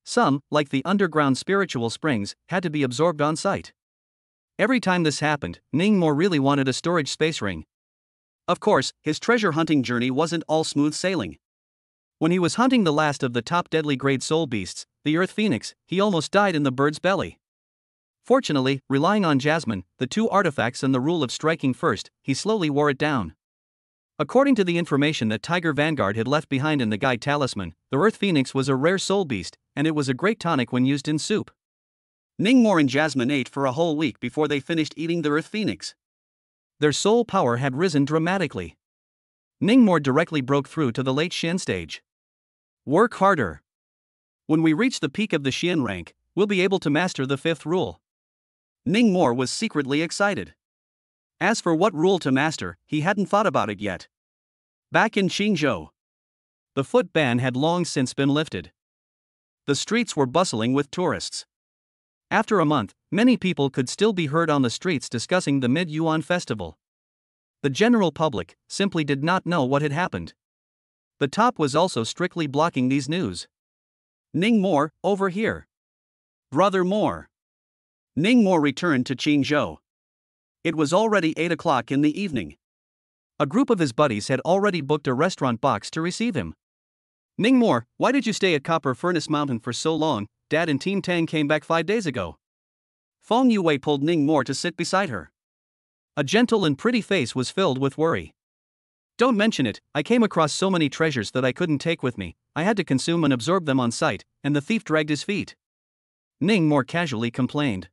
Some, like the underground spiritual springs, had to be absorbed on site. Every time this happened, Ningmore really wanted a storage space ring. Of course, his treasure hunting journey wasn't all smooth sailing. When he was hunting the last of the top deadly grade soul beasts, the Earth Phoenix, he almost died in the bird's belly. Fortunately, relying on Jasmine, the 2 artifacts and the rule of striking first, he slowly wore it down. According to the information that Tiger Vanguard had left behind in the guide talisman, the Earth Phoenix was a rare soul beast, and it was a great tonic when used in soup. Ningmore and Jasmine ate for a whole week before they finished eating the Earth Phoenix. Their soul power had risen dramatically. Ningmore directly broke through to the late Xian stage. Work harder. When we reach the peak of the Xian rank, we'll be able to master the 5th rule. Ningmore was secretly excited. As for what rule to master, he hadn't thought about it yet. Back in Qingzhou, the foot ban had long since been lifted. The streets were bustling with tourists. After a month, many people could still be heard on the streets discussing the Mid-Yuan festival. The general public simply did not know what had happened. The top was also strictly blocking these news. Ningmore, over here. Brother Moore. Ningmore returned to Qingzhou. It was already 8 o'clock in the evening. A group of his buddies had already booked a restaurant box to receive him. Ningmore, why did you stay at Copper Furnace Mountain for so long? Dad and Team Tang came back 5 days ago. Feng Yue pulled Ningmore to sit beside her. A gentle and pretty face was filled with worry. Don't mention it, I came across so many treasures that I couldn't take with me, I had to consume and absorb them on site, and the thief dragged his feet. Ningmore casually complained.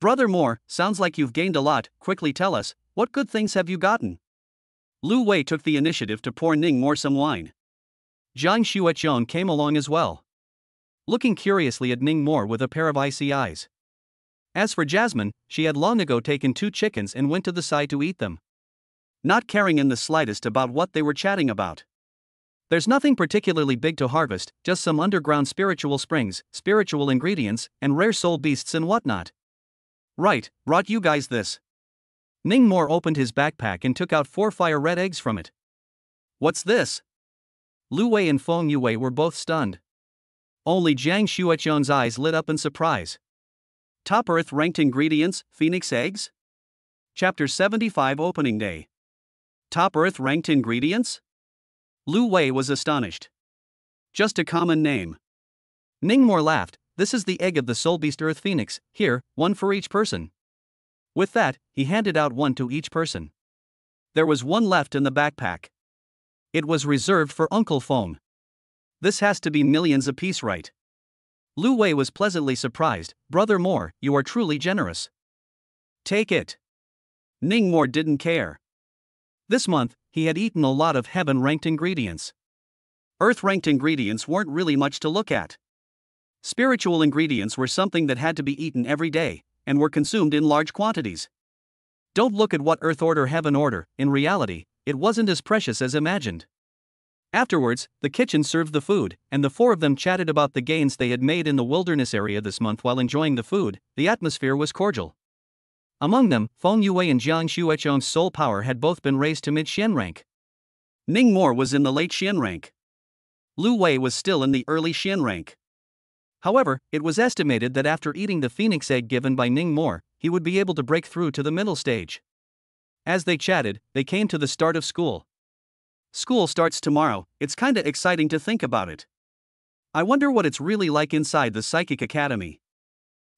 Brother Moore, sounds like you've gained a lot, quickly tell us, what good things have you gotten? Lu Wei took the initiative to pour Ningmore some wine. Jiang Xuechong came along as well, looking curiously at Ningmore with a pair of icy eyes. As for Jasmine, she had long ago taken 2 chickens and went to the side to eat them, not caring in the slightest about what they were chatting about. There's nothing particularly big to harvest, just some underground spiritual springs, spiritual ingredients, and rare soul beasts and whatnot. Right, brought you guys this. Ningmore opened his backpack and took out 4 fire-red eggs from it. What's this? Lu Wei and Feng Yue were both stunned. Only Jiang Xuechong's eyes lit up in surprise. Top Earth-ranked ingredients, Phoenix eggs? Chapter 75 Opening Day. Top Earth-ranked ingredients? Lu Wei was astonished. Just a common name. Ningmore laughed. This is the egg of the soul beast Earth Phoenix, here, 1 for each person. With that, he handed out 1 to each person. There was 1 left in the backpack. It was reserved for Uncle Feng. This has to be millions apiece, right? Lu Wei was pleasantly surprised. Brother Moore, you are truly generous. Take it. Ningmore didn't care. This month, he had eaten a lot of heaven-ranked ingredients. Earth-ranked ingredients weren't really much to look at. Spiritual ingredients were something that had to be eaten every day, and were consumed in large quantities. Don't look at what Earth Order Heaven Order, in reality, it wasn't as precious as imagined. Afterwards, the kitchen served the food, and the 4 of them chatted about the gains they had made in the wilderness area this month while enjoying the food. The atmosphere was cordial. Among them, Feng Yue and Jiang Xuechong's soul power had both been raised to mid-Xian rank. Ningmore was in the late Xian rank. Lu Wei was still in the early Xian rank. However, it was estimated that after eating the phoenix egg given by Ningmore, he would be able to break through to the middle stage. As they chatted, they came to the start of school. School starts tomorrow, it's kinda exciting to think about it. I wonder what it's really like inside the Psychic Academy.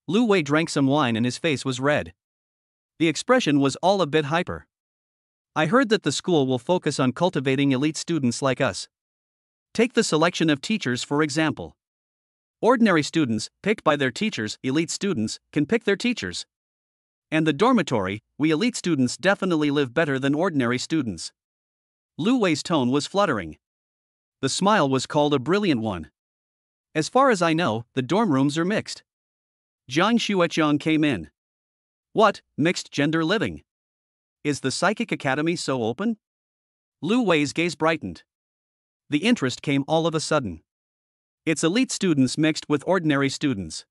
Lu Wei drank some wine and his face was red. The expression was all a bit hyper. I heard that the school will focus on cultivating elite students like us. Take the selection of teachers for example. Ordinary students, picked by their teachers, elite students, can pick their teachers. And the dormitory, we elite students definitely live better than ordinary students. Lu Wei's tone was fluttering. The smile was called a brilliant one. As far as I know, the dorm rooms are mixed. Jiang Xueqiang came in. What, mixed gender living? Is the Psychic Academy so open? Lu Wei's gaze brightened. The interest came all of a sudden. It's elite students mixed with ordinary students.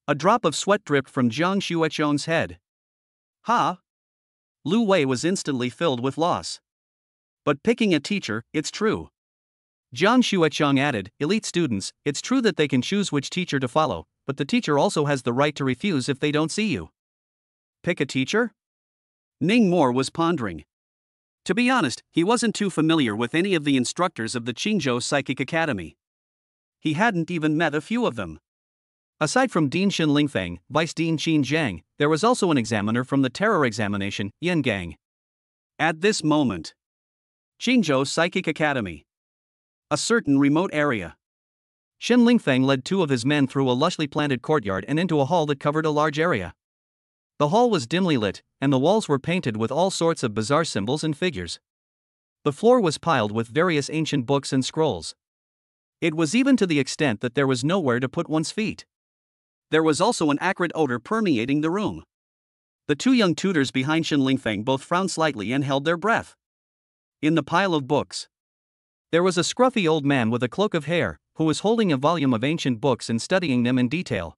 A drop of sweat dripped from Jiang Xueqiang's head. Ha! Lu Wei was instantly filled with loss. But picking a teacher, it's true. Jiang Xueqiang added, elite students, it's true that they can choose which teacher to follow, but the teacher also has the right to refuse if they don't see you. Pick a teacher? Ning Mo was pondering. To be honest, he wasn't too familiar with any of the instructors of the Qingzhou Psychic Academy. He hadn't even met a few of them. Aside from Dean Xin Lingfeng, Vice Dean Qin Zhang, there was also an examiner from the terror examination, Yin Gang. At this moment, Qingzhou Psychic Academy. A certain remote area. Xin Lingfeng led two of his men through a lushly planted courtyard and into a hall that covered a large area. The hall was dimly lit, and the walls were painted with all sorts of bizarre symbols and figures. The floor was piled with various ancient books and scrolls. It was even to the extent that there was nowhere to put one's feet. There was also an acrid odor permeating the room. The two young tutors behind Xin Lingfeng both frowned slightly and held their breath. In the pile of books, there was a scruffy old man with a cloak of hair, who was holding a volume of ancient books and studying them in detail.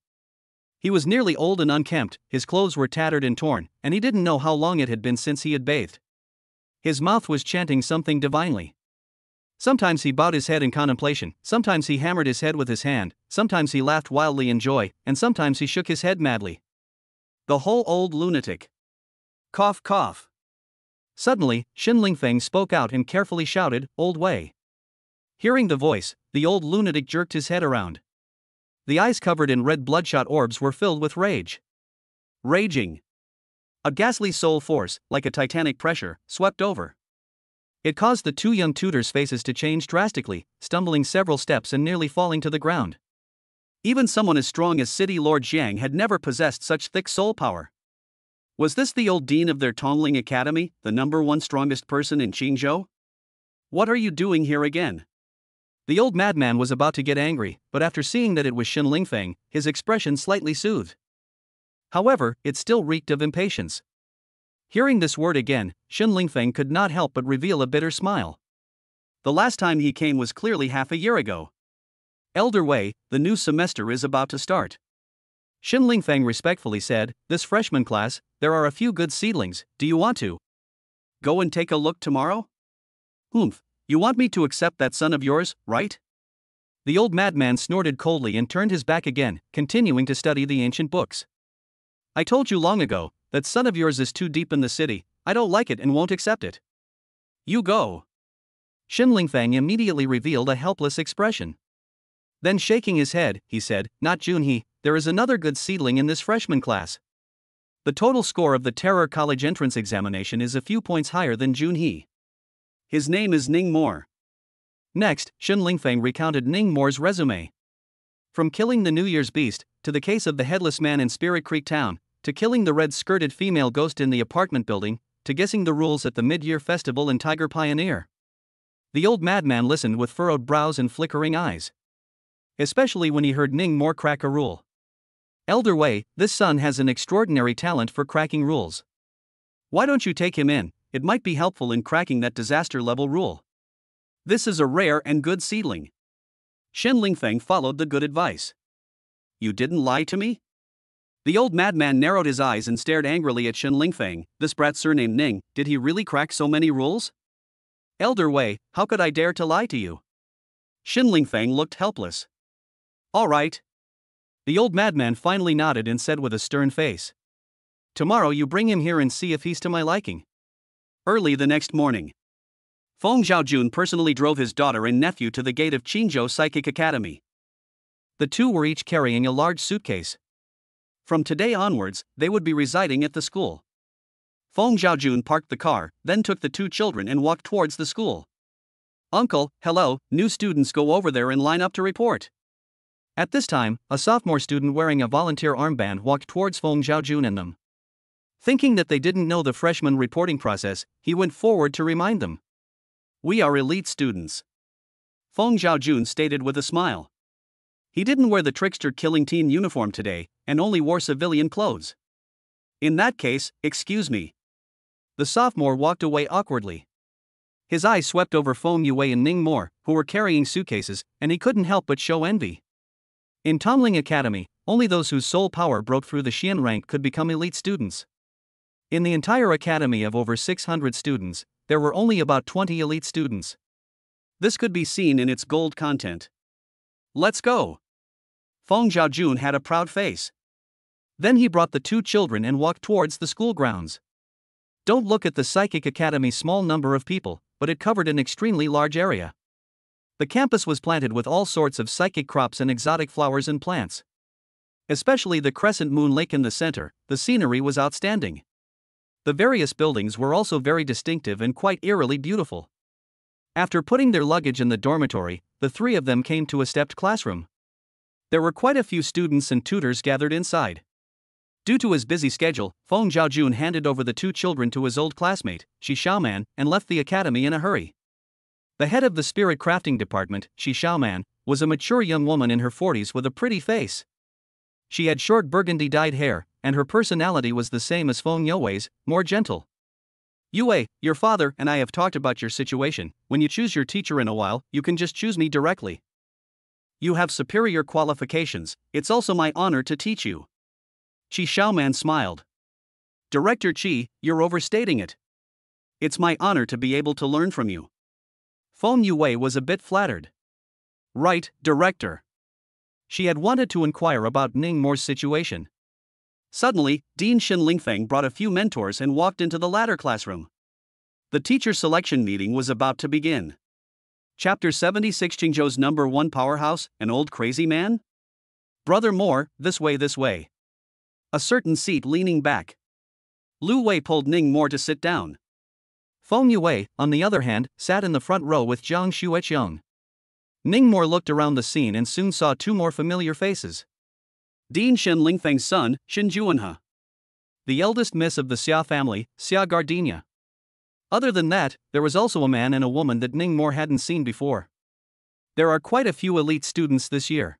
He was nearly old and unkempt, his clothes were tattered and torn, and he didn't know how long it had been since he had bathed. His mouth was chanting something divinely. Sometimes he bowed his head in contemplation, sometimes he hammered his head with his hand, sometimes he laughed wildly in joy, and sometimes he shook his head madly. The whole old lunatic. Cough cough. Suddenly, Xin Lingfeng spoke out and carefully shouted, "Old Wei." Hearing the voice, the old lunatic jerked his head around. The eyes covered in red bloodshot orbs were filled with rage. Raging. A ghastly soul force, like a titanic pressure, swept over. It caused the two young tutors' faces to change drastically, stumbling several steps and nearly falling to the ground. Even someone as strong as City Lord Jiang had never possessed such thick soul power. Was this the old dean of their Tongling Academy, the #1 strongest person in Qingzhou? What are you doing here again? The old madman was about to get angry, but after seeing that it was Xin Lingfeng, his expression slightly soothed. However, it still reeked of impatience. Hearing this word again, Xin Lingfeng could not help but reveal a bitter smile. The last time he came was clearly half a year ago. Elder Wei, the new semester is about to start. Xin Lingfeng respectfully said, "This freshman class, there are a few good seedlings, do you want to go and take a look tomorrow?" "Humph, you want me to accept that son of yours, right?" The old madman snorted coldly and turned his back again, continuing to study the ancient books. "I told you long ago, that son of yours is too deep in the city, I don't like it and won't accept it. You go." Xin Lingfeng immediately revealed a helpless expression. Then shaking his head, he said, "Not Junhe, there is another good seedling in this freshman class. The total score of the Terror College entrance examination is a few points higher than Junhe. His name is Ning Mo." Next, Xin Lingfeng recounted Ning Mo's resume. From killing the New Year's beast, to the case of the headless man in Spirit Creek Town, to killing the red-skirted female ghost in the apartment building, to guessing the rules at the mid-year festival in Tiger Pioneer. The old madman listened with furrowed brows and flickering eyes. Especially when he heard Ning Mo crack a rule. "Elder Wei, this son has an extraordinary talent for cracking rules. Why don't you take him in? It might be helpful in cracking that disaster-level rule. This is a rare and good seedling." Xin Lingfeng followed the good advice. "You didn't lie to me?" The old madman narrowed his eyes and stared angrily at Xin Lingfeng. "This brat surnamed Ning, did he really crack so many rules?" "Elder Wei, how could I dare to lie to you?" Xin Lingfeng looked helpless. "All right." The old madman finally nodded and said with a stern face, "Tomorrow you bring him here and see if he's to my liking." Early the next morning, Feng Zhaojun personally drove his daughter and nephew to the gate of Qingzhou Psychic Academy. The two were each carrying a large suitcase. From today onwards, they would be residing at the school. Feng Zhaojun parked the car, then took the two children and walked towards the school. "Uncle, hello, new students go over there and line up to report." At this time, a sophomore student wearing a volunteer armband walked towards Feng Zhaojun and them. Thinking that they didn't know the freshman reporting process, he went forward to remind them. "We are elite students," Feng Zhaojun stated with a smile. He didn't wear the trickster-killing teen uniform today, and only wore civilian clothes. "In that case, excuse me." The sophomore walked away awkwardly. His eyes swept over Feng Yue and Ning Mo, who were carrying suitcases, and he couldn't help but show envy. In Tongling Academy, only those whose soul power broke through the Xian rank could become elite students. In the entire academy of over 600 students, there were only about 20 elite students. This could be seen in its gold content. "Let's go." Feng Zhaojun had a proud face. Then he brought the two children and walked towards the school grounds. Don't look at the Psychic Academy's small number of people, but it covered an extremely large area. The campus was planted with all sorts of psychic crops and exotic flowers and plants. Especially the crescent moon lake in the center, the scenery was outstanding. The various buildings were also very distinctive and quite eerily beautiful. After putting their luggage in the dormitory, the three of them came to a stepped classroom. There were quite a few students and tutors gathered inside. Due to his busy schedule, Feng Zhaojun handed over the two children to his old classmate, Shi Xiaoman, and left the academy in a hurry. The head of the spirit crafting department, Shi Xiaoman, was a mature young woman in her 40s with a pretty face. She had short burgundy-dyed hair, and her personality was the same as Feng Yue's, more gentle. "Yue, your father and I have talked about your situation. When you choose your teacher in a while, you can just choose me directly. You have superior qualifications, it's also my honor to teach you." Qi Xiaoman smiled. "Director Qi, you're overstating it. It's my honor to be able to learn from you." Feng Yue was a bit flattered. "Right, Director." She had wanted to inquire about Ning Mo's situation. Suddenly, Dean Shin Lingfeng brought a few mentors and walked into the latter classroom. The teacher selection meeting was about to begin. Chapter 76, Qingzhou's #1 powerhouse, an old crazy man? "Brother Moore, this way, this way." A certain seat leaning back. Lu Wei pulled Ning Mo to sit down. Feng Yue, on the other hand, sat in the front row with Jiang Xueqiang. Ning Mo looked around the scene and soon saw two more familiar faces. Dean Shin Lingfeng's son, Shin Juanhe. The eldest miss of the Xia family, Xia Gardenia. Other than that, there was also a man and a woman that Ning Mo hadn't seen before. There are quite a few elite students this year.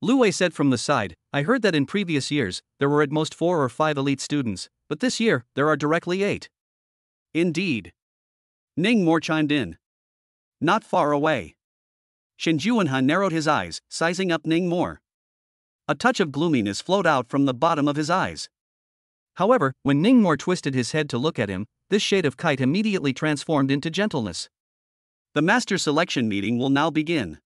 Lu Wei said from the side, "I heard that in previous years, there were at most 4 or 5 elite students, but this year, there are directly 8. "Indeed." Ning Mo chimed in. "Not far away." Shin Juanhe narrowed his eyes, sizing up Ning Mo. A touch of gloominess flowed out from the bottom of his eyes. However, when Ning Mo twisted his head to look at him, this shade of kite immediately transformed into gentleness. "The master selection meeting will now begin.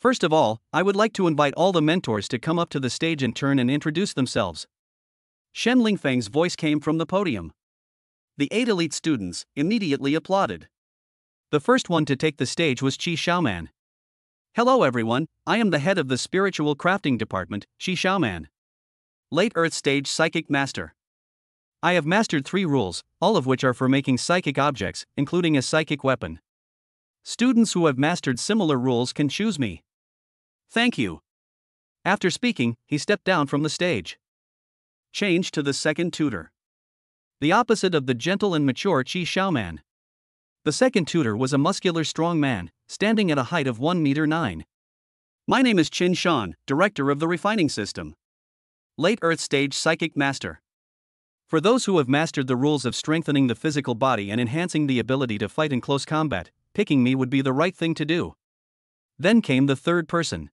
First of all, I would like to invite all the mentors to come up to the stage in turn and introduce themselves." Shen Lingfeng's voice came from the podium. The 8 elite students immediately applauded. The first one to take the stage was Qi Xiaoman. "Hello everyone, I am the head of the spiritual crafting department, Qi Xiaoman. Late Earth Stage Psychic Master. I have mastered 3 rules, all of which are for making psychic objects, including a psychic weapon. Students who have mastered similar rules can choose me." "Thank you." After speaking, he stepped down from the stage. Change to the second tutor. The opposite of the gentle and mature Qi Xiaoman. The second tutor was a muscular strong man, standing at a height of 1.9 meters. "My name is Qin Shan, director of the refining system. Late Earth Stage Psychic Master. For those who have mastered the rules of strengthening the physical body and enhancing the ability to fight in close combat, picking me would be the right thing to do." Then came the third person.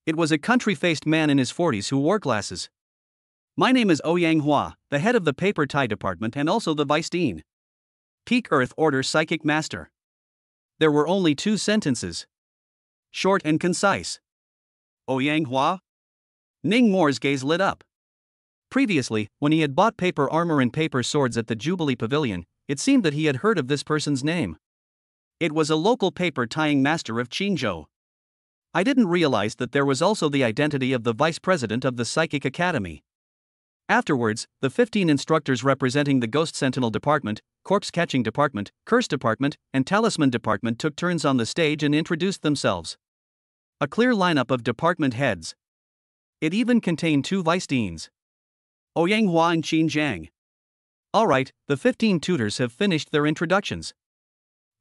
It was a country-faced man in his 40s who wore glasses. "My name is Ouyang Hua, the head of the paper tie department and also the vice dean. Peak Earth Order Psychic Master." There were only 2 sentences. Short and concise. "Ouyang Hua?" Ning Mo's gaze lit up. Previously, when he had bought paper armor and paper swords at the Jubilee Pavilion, it seemed that he had heard of this person's name. It was a local paper tying master of Qingzhou. I didn't realize that there was also the identity of the vice president of the Psychic Academy. Afterwards, the 15 instructors representing the Ghost Sentinel Department, Corpse Catching Department, Curse Department, and Talisman Department took turns on the stage and introduced themselves. A clear lineup of department heads. It even contained 2 vice deans. Ouyang Hua and Qin Zhang. Alright, the 15 tutors have finished their introductions.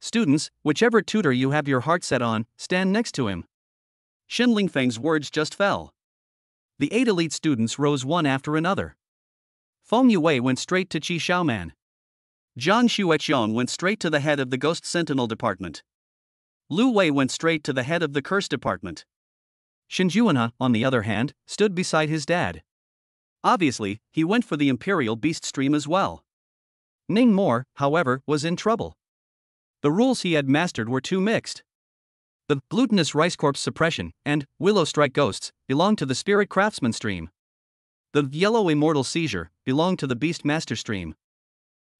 Students, whichever tutor you have your heart set on, stand next to him. Shen Lingfeng's words just fell. The 8 elite students rose one after another. Feng Yue went straight to Qi Xiaoman. Zhang Xueqian went straight to the head of the Ghost Sentinel Department. Lu Wei went straight to the head of the Curse Department. Shen Juanhe, on the other hand, stood beside his dad. Obviously, he went for the Imperial Beast Stream as well. Ning Mo, however, was in trouble. The rules he had mastered were too mixed. The Glutinous Rice Corpse Suppression and Willow Strike Ghosts belonged to the Spirit Craftsman stream. The Yellow Immortal Seizure belonged to the Beast Master stream.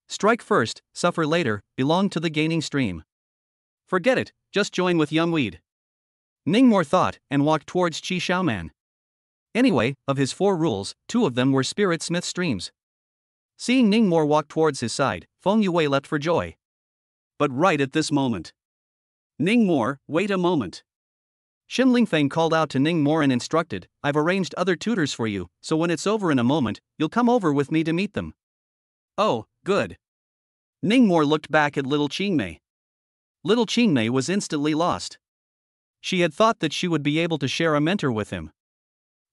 Strike First, Suffer Later belonged to the Gaining stream. Forget it, just join with Young Weed. Ning Mo thought and walked towards Qi Xiaoman. Anyway, of his 4 rules, 2 of them were Spirit Smith streams. Seeing Ning Mo walk towards his side, Feng Yue leapt for joy. But right at this moment, Ning Mo, wait a moment. Shen Lingfeng called out to Ning Mo and instructed, I've arranged other tutors for you, so when it's over in a moment, you'll come over with me to meet them. Oh, good. Ning Mo looked back at little Qingmei. Little Qingmei was instantly lost. She had thought that she would be able to share a mentor with him.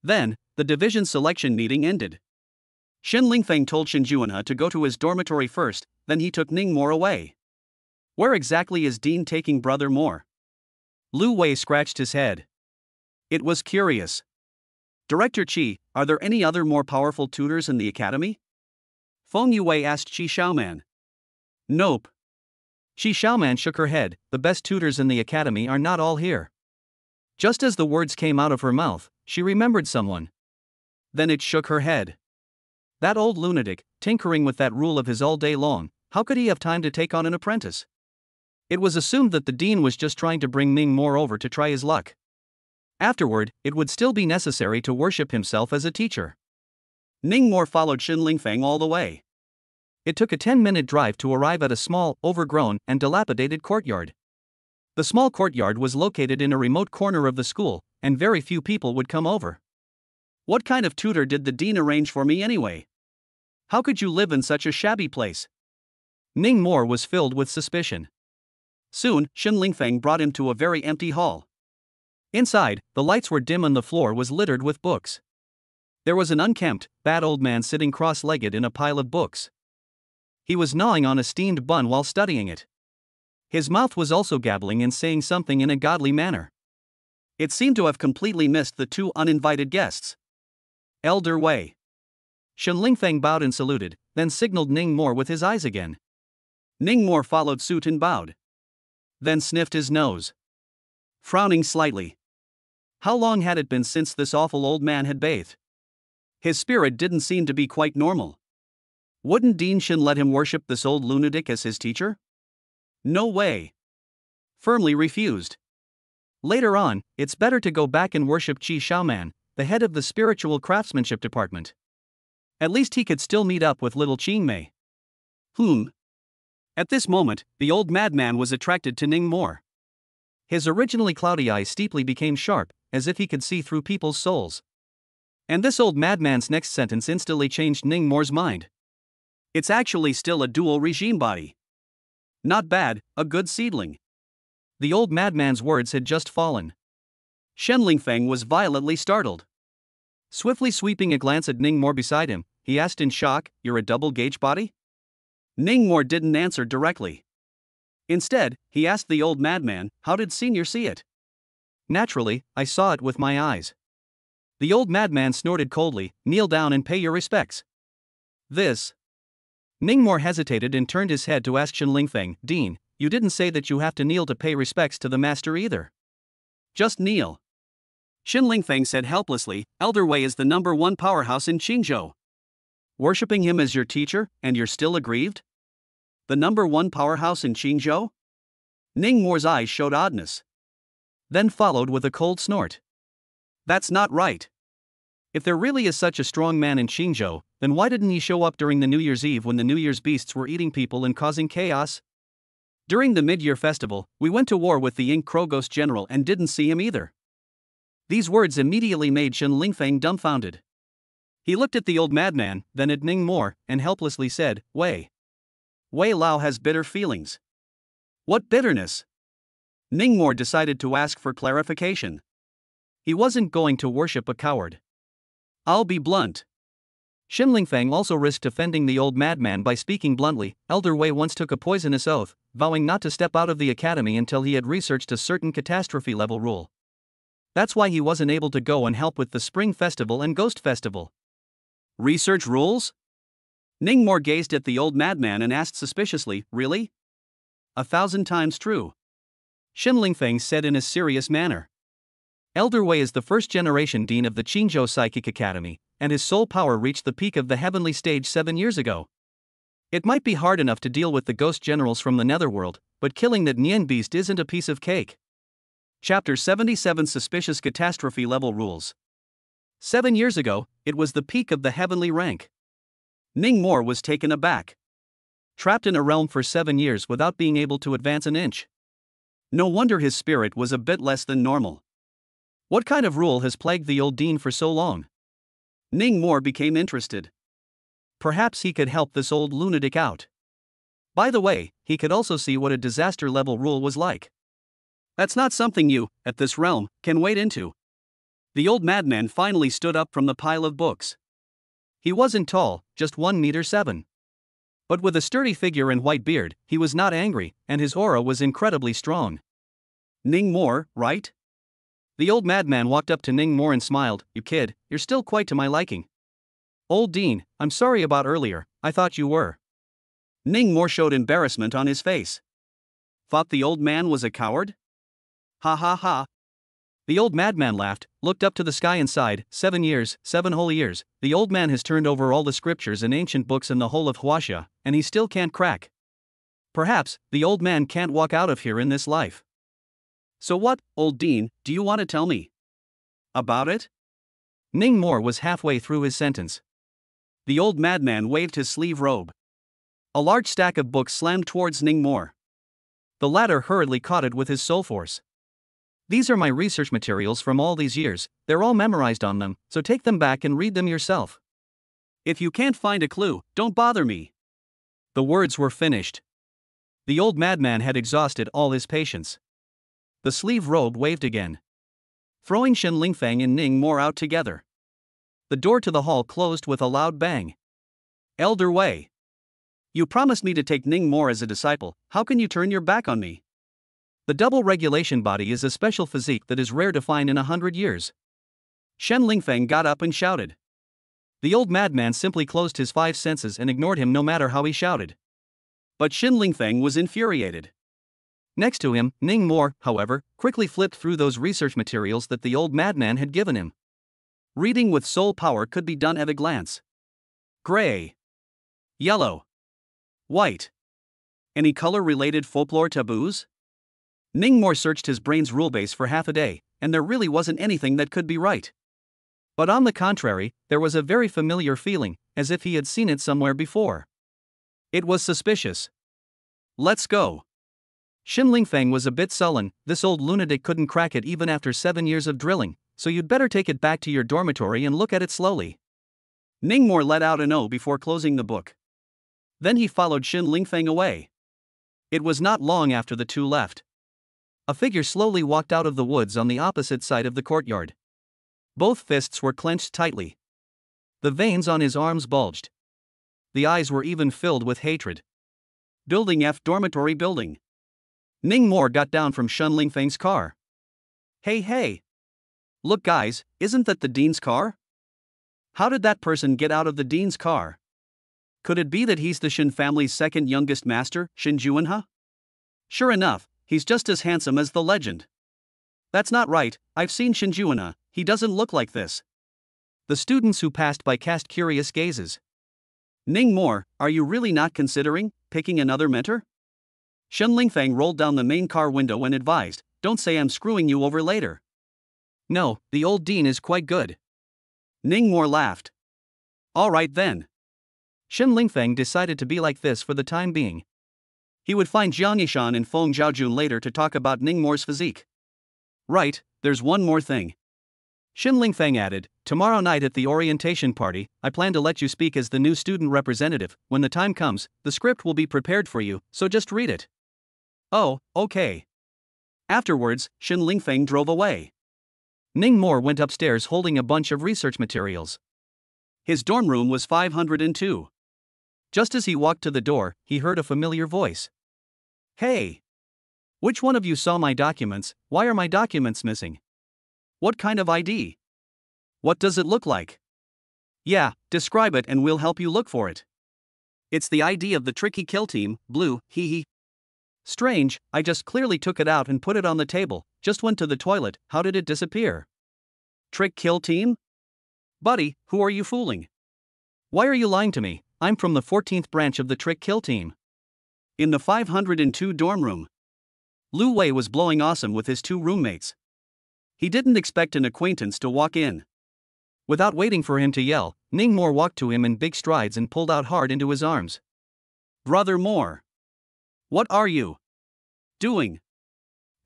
Then, the division selection meeting ended. Shen Lingfeng told Shen Juanhe to go to his dormitory first, then he took Ning Mo away. Where exactly is Dean taking Brother Mo? Lu Wei scratched his head. It was curious. Director Qi, are there any other more powerful tutors in the academy? Feng Yue asked Qi Xiaoman. Nope. Qi Xiaoman shook her head, the best tutors in the academy are not all here. Just as the words came out of her mouth, she remembered someone. Then it shook her head. That old lunatic, tinkering with that rule of his all day long, how could he have time to take on an apprentice? It was assumed that the dean was just trying to bring Ning Mo over to try his luck. Afterward, it would still be necessary to worship himself as a teacher. Ning Mo followed Shen Lingfeng all the way. It took a 10-minute drive to arrive at a small, overgrown, and dilapidated courtyard. The small courtyard was located in a remote corner of the school, and very few people would come over. What kind of tutor did the dean arrange for me anyway? How could you live in such a shabby place? Ning Mo was filled with suspicion. Soon, Shen Lingfeng brought him to a very empty hall. Inside, the lights were dim and the floor was littered with books. There was an unkempt, bad old man sitting cross-legged in a pile of books. He was gnawing on a steamed bun while studying it. His mouth was also gabbling and saying something in a godly manner. It seemed to have completely missed the 2 uninvited guests. Elder Wei. Shen Lingfeng bowed and saluted, then signaled Ning Mo with his eyes again. Ning Mo followed suit and bowed. Then sniffed his nose. Frowning slightly. How long had it been since this awful old man had bathed? His spirit didn't seem to be quite normal. Wouldn't Dean Shen let him worship this old lunatic as his teacher? No way. Firmly refused. Later on, it's better to go back and worship Qi Xiaoman, the head of the Spiritual Craftsmanship Department. At least he could still meet up with little Qingmei. At this moment, the old madman was attracted to Ning Mo. His originally cloudy eyes steeply became sharp, as if he could see through people's souls. And this old madman's next sentence instantly changed Ning Mo's mind. It's actually still a dual regime body. Not bad, a good seedling. The old madman's words had just fallen. Shen Lingfeng was violently startled. Swiftly sweeping a glance at Ning Mo beside him, he asked in shock, "You're a double-gauge body?" Ning Mo didn't answer directly. Instead, he asked the old madman, "How did Senior see it?" "Naturally, I saw it with my eyes." The old madman snorted coldly, "Kneel down and pay your respects." This. Ning Mo hesitated and turned his head to ask Shen Lingfeng, "Dean, you didn't say that you have to kneel to pay respects to the master either." "Just kneel." Shen Lingfeng said helplessly, "Elder Wei is the #1 powerhouse in Qingzhou. Worshipping him as your teacher, and you're still aggrieved? The #1 powerhouse in Qingzhou?" Ning Mo's eyes showed oddness. Then followed with a cold snort. "That's not right. If there really is such a strong man in Qingzhou, then why didn't he show up during the New Year's Eve when the New Year's beasts were eating people and causing chaos? During the mid-year festival, we went to war with the Ink Crow Ghost General and didn't see him either." These words immediately made Shen Lingfeng dumbfounded. He looked at the old madman, then at Ning Mo, and helplessly said, Wei Lao has bitter feelings. What bitterness? Ning Mo decided to ask for clarification. He wasn't going to worship a coward. I'll be blunt. Xin Lingfeng also risked offending the old madman by speaking bluntly. Elder Wei once took a poisonous oath, vowing not to step out of the academy until he had researched a certain catastrophe level rule. That's why he wasn't able to go and help with the Spring Festival and Ghost Festival. Research rules? Ning Mo gazed at the old madman and asked suspiciously, Really? 1,000 times true. Xin Lingfeng said in a serious manner. Elder Wei is the first-generation dean of the Qingzhou Psychic Academy, and his soul power reached the peak of the heavenly stage 7 years ago. It might be hard enough to deal with the ghost generals from the netherworld, but killing that Nian beast isn't a piece of cake. Chapter 77 Suspicious Catastrophe Level Rules. 7 years ago, it was the peak of the heavenly rank. Ning Mo was taken aback. Trapped in a realm for 7 years without being able to advance an inch. No wonder his spirit was a bit less than normal. What kind of rule has plagued the old dean for so long? Ning Mo became interested. Perhaps he could help this old lunatic out. By the way, he could also see what a disaster level rule was like. That's not something you, at this realm, can wade into. The old madman finally stood up from the pile of books. He wasn't tall, just 1.7 meters. But with a sturdy figure and white beard, he was not angry, and his aura was incredibly strong. Ning Mo, right? The old madman walked up to Ning Mo and smiled. You kid, you're still quite to my liking. Old Dean, I'm sorry about earlier, I thought you were. Ning Mo showed embarrassment on his face. Thought the old man was a coward? Ha ha ha. The old madman laughed, looked up to the sky and sighed. 7 years, 7 whole years, the old man has turned over all the scriptures and ancient books in the whole of Huaxia, and he still can't crack. Perhaps, the old man can't walk out of here in this life. So what, old Dean, do you want to tell me about it? Ning Mo was halfway through his sentence. The old madman waved his sleeve robe. A large stack of books slammed towards Ning Mo. The latter hurriedly caught it with his soul force. These are my research materials from all these years, they're all memorized on them, so take them back and read them yourself. If you can't find a clue, don't bother me. The words were finished. The old madman had exhausted all his patience. The sleeve robe waved again, throwing Xin Lingfeng and Ning Mo out together. The door to the hall closed with a loud bang. Elder Wei. You promised me to take Ning Mo as a disciple, how can you turn your back on me? The double regulation body is a special physique that is rare to find in 100 years. Shen Lingfeng got up and shouted. The old madman simply closed his 5 senses and ignored him no matter how he shouted. But Xin Lingfeng was infuriated. Next to him, Ning Mo, however, quickly flipped through those research materials that the old madman had given him. Reading with soul power could be done at a glance. Gray. Yellow. White. Any color-related folklore taboos? Ning Mo searched his brain's rulebase for half a day, and there really wasn't anything that could be right. But on the contrary, there was a very familiar feeling, as if he had seen it somewhere before. It was suspicious. Let's go. Xin Lingfeng was a bit sullen. This old lunatic couldn't crack it even after 7 years of drilling, so you'd better take it back to your dormitory and look at it slowly. Ning Mo let out an "oh" before closing the book. Then he followed Xin Lingfeng away. It was not long after the two left. A figure slowly walked out of the woods on the opposite side of the courtyard. Both fists were clenched tightly. The veins on his arms bulged. The eyes were even filled with hatred. Building F, dormitory building. Ning Mo got down from Xin Lingfeng's car. Hey. Look guys, isn't that the dean's car? How did that person get out of the dean's car? Could it be that he's the Xin family's second youngest master, Xin Juanhe? Sure enough, he's just as handsome as the legend. That's not right, I've seen Xin Juanhe, he doesn't look like this. The students who passed by cast curious gazes. Ning Mo, are you really not considering picking another mentor? Xin Lingfeng rolled down the main car window and advised, don't say I'm screwing you over later. No, the old dean is quite good. Ning Mo laughed. Alright then. Xin Lingfeng decided to be like this for the time being. He would find Jiang Yishan and Feng Zhaojun later to talk about Ning Mo's physique. Right, there's one more thing. Xin Lingfeng added, tomorrow night at the orientation party, I plan to let you speak as the new student representative. When the time comes, the script will be prepared for you, so just read it. Oh, okay. Afterwards, Xin Lingfeng drove away. Ning Mo went upstairs holding a bunch of research materials. His dorm room was 502. Just as he walked to the door, he heard a familiar voice. Hey! Which one of you saw my documents? Why are my documents missing? What kind of ID? What does it look like? Yeah, describe it and we'll help you look for it. It's the ID of the Tricky Kill Team, Blue, hee hee. Strange, I just clearly took it out and put it on the table, just went to the toilet, how did it disappear? Trick Kill Team? Buddy, who are you fooling? Why are you lying to me? I'm from the 14th branch of the Trick Kill Team. In the 502 dorm room. Lu Wei was blowing awesome with his two roommates. He didn't expect an acquaintance to walk in. Without waiting for him to yell, Ning Mo walked to him in big strides and pulled out hard into his arms. Brother Mo. What are you doing?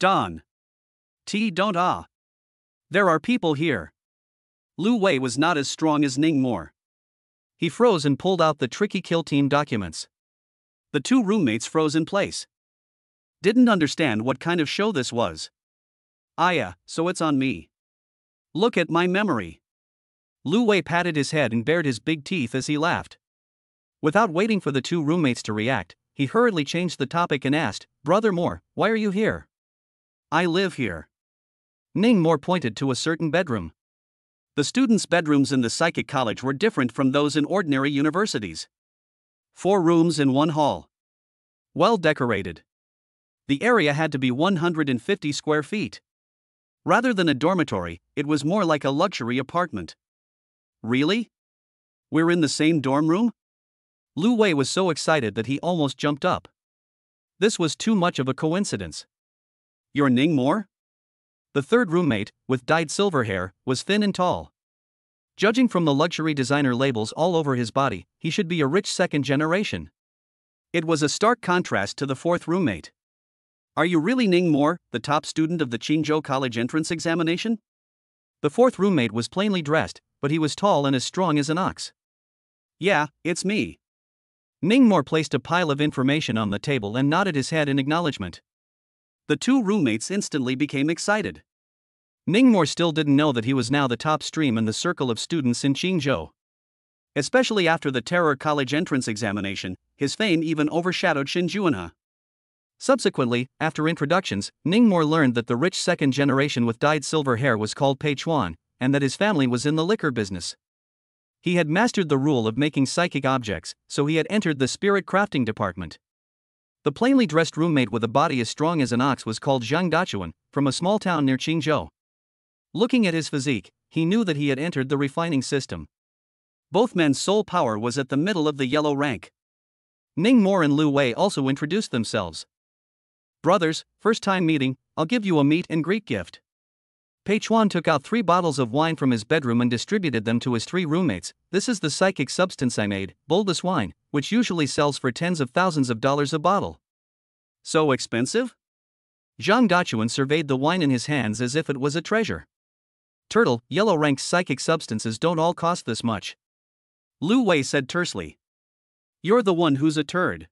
Don. Don't ah. There are people here. Lu Wei was not as strong as Ning Mo. He froze and pulled out the Tricky Kill Team documents. The two roommates froze in place. Didn't understand what kind of show this was. So it's on me. Look at my memory. Lu Wei patted his head and bared his big teeth as he laughed. Without waiting for the two roommates to react, he hurriedly changed the topic and asked, Brother Mo, why are you here? I live here. Ning Mo pointed to a certain bedroom. The students' bedrooms in the psychic college were different from those in ordinary universities. 4 rooms in one hall. Well decorated. The area had to be 150 square feet. Rather than a dormitory, it was more like a luxury apartment. Really? We're in the same dorm room? Lu Wei was so excited that he almost jumped up. This was too much of a coincidence. You're Ning Mo? The third roommate, with dyed silver hair, was thin and tall. Judging from the luxury designer labels all over his body, he should be a rich second generation. It was a stark contrast to the fourth roommate. Are you really Ning Mo, the top student of the Qingzhou College entrance examination? The fourth roommate was plainly dressed, but he was tall and as strong as an ox. Yeah, it's me. Ning Mo placed a pile of information on the table and nodded his head in acknowledgement. The two roommates instantly became excited. Ning Mo still didn't know that he was now the top stream in the circle of students in Qingzhou. Especially after the Terror College entrance examination, his fame even overshadowed Shin Juanhe. Subsequently, after introductions, Ning Mo learned that the rich second generation with dyed silver hair was called Pei Chuan, and that his family was in the liquor business. He had mastered the rule of making psychic objects, so he had entered the spirit crafting department. The plainly dressed roommate with a body as strong as an ox was called Zhang Dachuan, from a small town near Qingzhou. Looking at his physique, he knew that he had entered the refining system. Both men's soul power was at the middle of the yellow rank. Ning Mo and Lu Wei also introduced themselves. Brothers, first time meeting, I'll give you a meet and greet gift. Pei Chuan took out 3 bottles of wine from his bedroom and distributed them to his 3 roommates. This is the psychic substance I made, bulbous wine, which usually sells for tens of thousands of dollars a bottle. So expensive? Zhang Dachuan surveyed the wine in his hands as if it was a treasure. Turtle, yellow ranked psychic substances don't all cost this much. Lu Wei said tersely. You're the one who's a turd.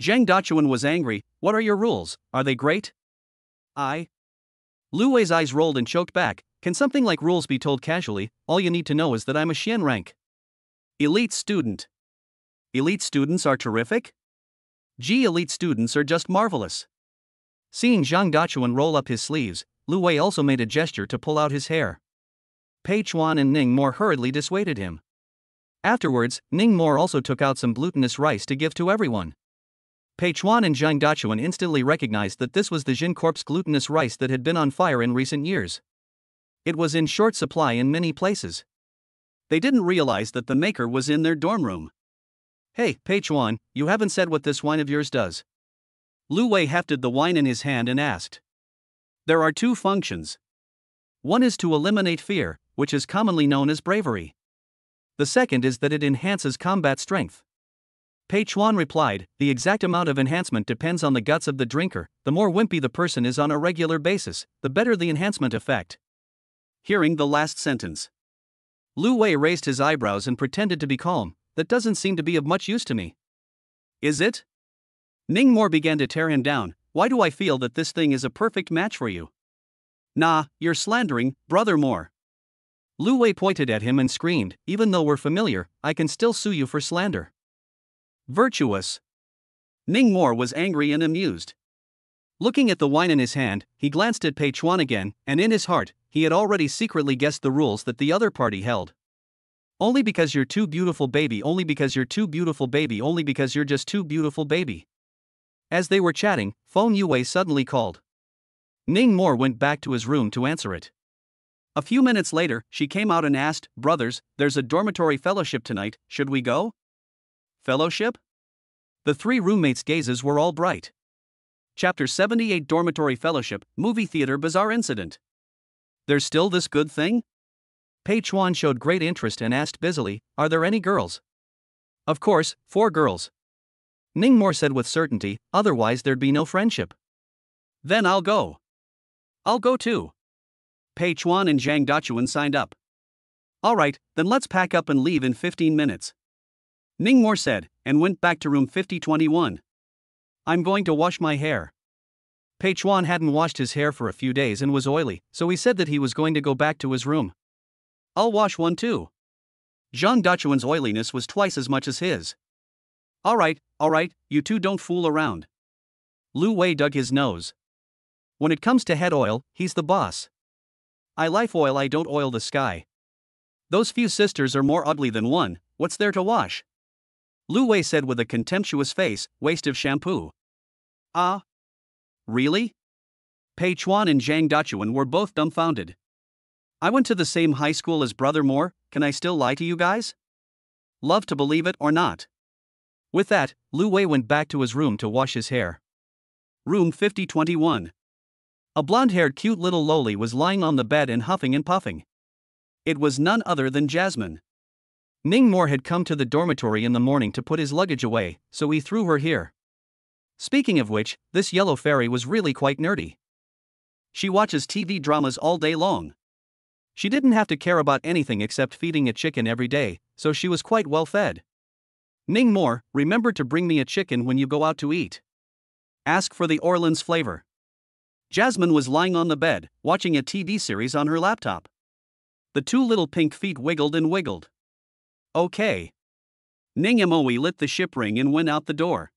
Zhang Dachuan was angry. What are your rules? Are they great? Lu Wei's eyes rolled and choked back. Can something like rules be told casually? All you need to know is that I'm a Xian rank. Elite student. Elite students are terrific? Elite students are just marvelous. Seeing Zhang Dachuan roll up his sleeves, Lu Wei also made a gesture to pull out his hair. Pei Chuan and Ning Mo hurriedly dissuaded him. Afterwards, Ning Mo also took out some glutinous rice to give to everyone. Pei Chuan and Zhang Dachuan instantly recognized that this was the Jin Corp's glutinous rice that had been on fire in recent years. It was in short supply in many places. They didn't realize that the maker was in their dorm room. Hey, Pei Chuan, you haven't said what this wine of yours does. Lu Wei hefted the wine in his hand and asked. There are 2 functions. One is to eliminate fear, which is commonly known as bravery. The second is that it enhances combat strength. Pei Chuan replied, the exact amount of enhancement depends on the guts of the drinker. The more wimpy the person is on a regular basis, the better the enhancement effect. Hearing the last sentence, Lu Wei raised his eyebrows and pretended to be calm. That doesn't seem to be of much use to me. Is it? Ningmore began to tear him down. Why do I feel that this thing is a perfect match for you? Nah, you're slandering, Brother Moore. Lu Wei pointed at him and screamed, even though we're familiar, I can still sue you for slander. Virtuous. Ningmore was angry and amused. Looking at the wine in his hand, he glanced at Pei Chuan again, and in his heart, he had already secretly guessed the rules that the other party held. Only because you're too beautiful, baby, only because you're too beautiful, baby, only because you're just too beautiful, baby. As they were chatting, Feng Yue suddenly called. Ningmore went back to his room to answer it. A few minutes later, she came out and asked, Brothers, there's a dormitory fellowship tonight, should we go? Fellowship? The three roommates' gazes were all bright. Chapter 78 Dormitory Fellowship, Movie Theater Bizarre Incident. There's still this good thing? Pei Chuan showed great interest and asked busily, Are there any girls? Of course, 4 girls. Ningmore said with certainty, otherwise there'd be no friendship. Then I'll go. I'll go too. Pei Chuan and Zhang Dachuan signed up. Alright, then let's pack up and leave in 15 minutes. Ningmore said, and went back to room 5021. I'm going to wash my hair. Pei Chuan hadn't washed his hair for a few days and was oily, so he said that he was going to go back to his room. I'll wash one too. Zhang Dachuan's oiliness was twice as much as his. Alright, you two don't fool around. Lu Wei dug his nose. When it comes to head oil, he's the boss. I life oil, I don't oil the sky. Those few sisters are more ugly than one, what's there to wash? Lu Wei said with a contemptuous face, waste of shampoo. Ah? Really? Pei Chuan and Zhang Dachuan were both dumbfounded. I went to the same high school as Brother Moore, can I still lie to you guys? Love to believe it or not. With that, Lu Wei went back to his room to wash his hair. Room 5021. A blonde-haired cute little loli was lying on the bed and huffing and puffing. It was none other than Jasmine. Ningmore had come to the dormitory in the morning to put his luggage away, so he threw her here. Speaking of which, this yellow fairy was really quite nerdy. She watches TV dramas all day long. She didn't have to care about anything except feeding a chicken every day, so she was quite well fed. Ningmore, remember to bring me a chicken when you go out to eat. Ask for the Orleans flavor. Jasmine was lying on the bed, watching a TV series on her laptop. The two little pink feet wiggled and wiggled. Okay. Ning Moe lit the ship ring and went out the door.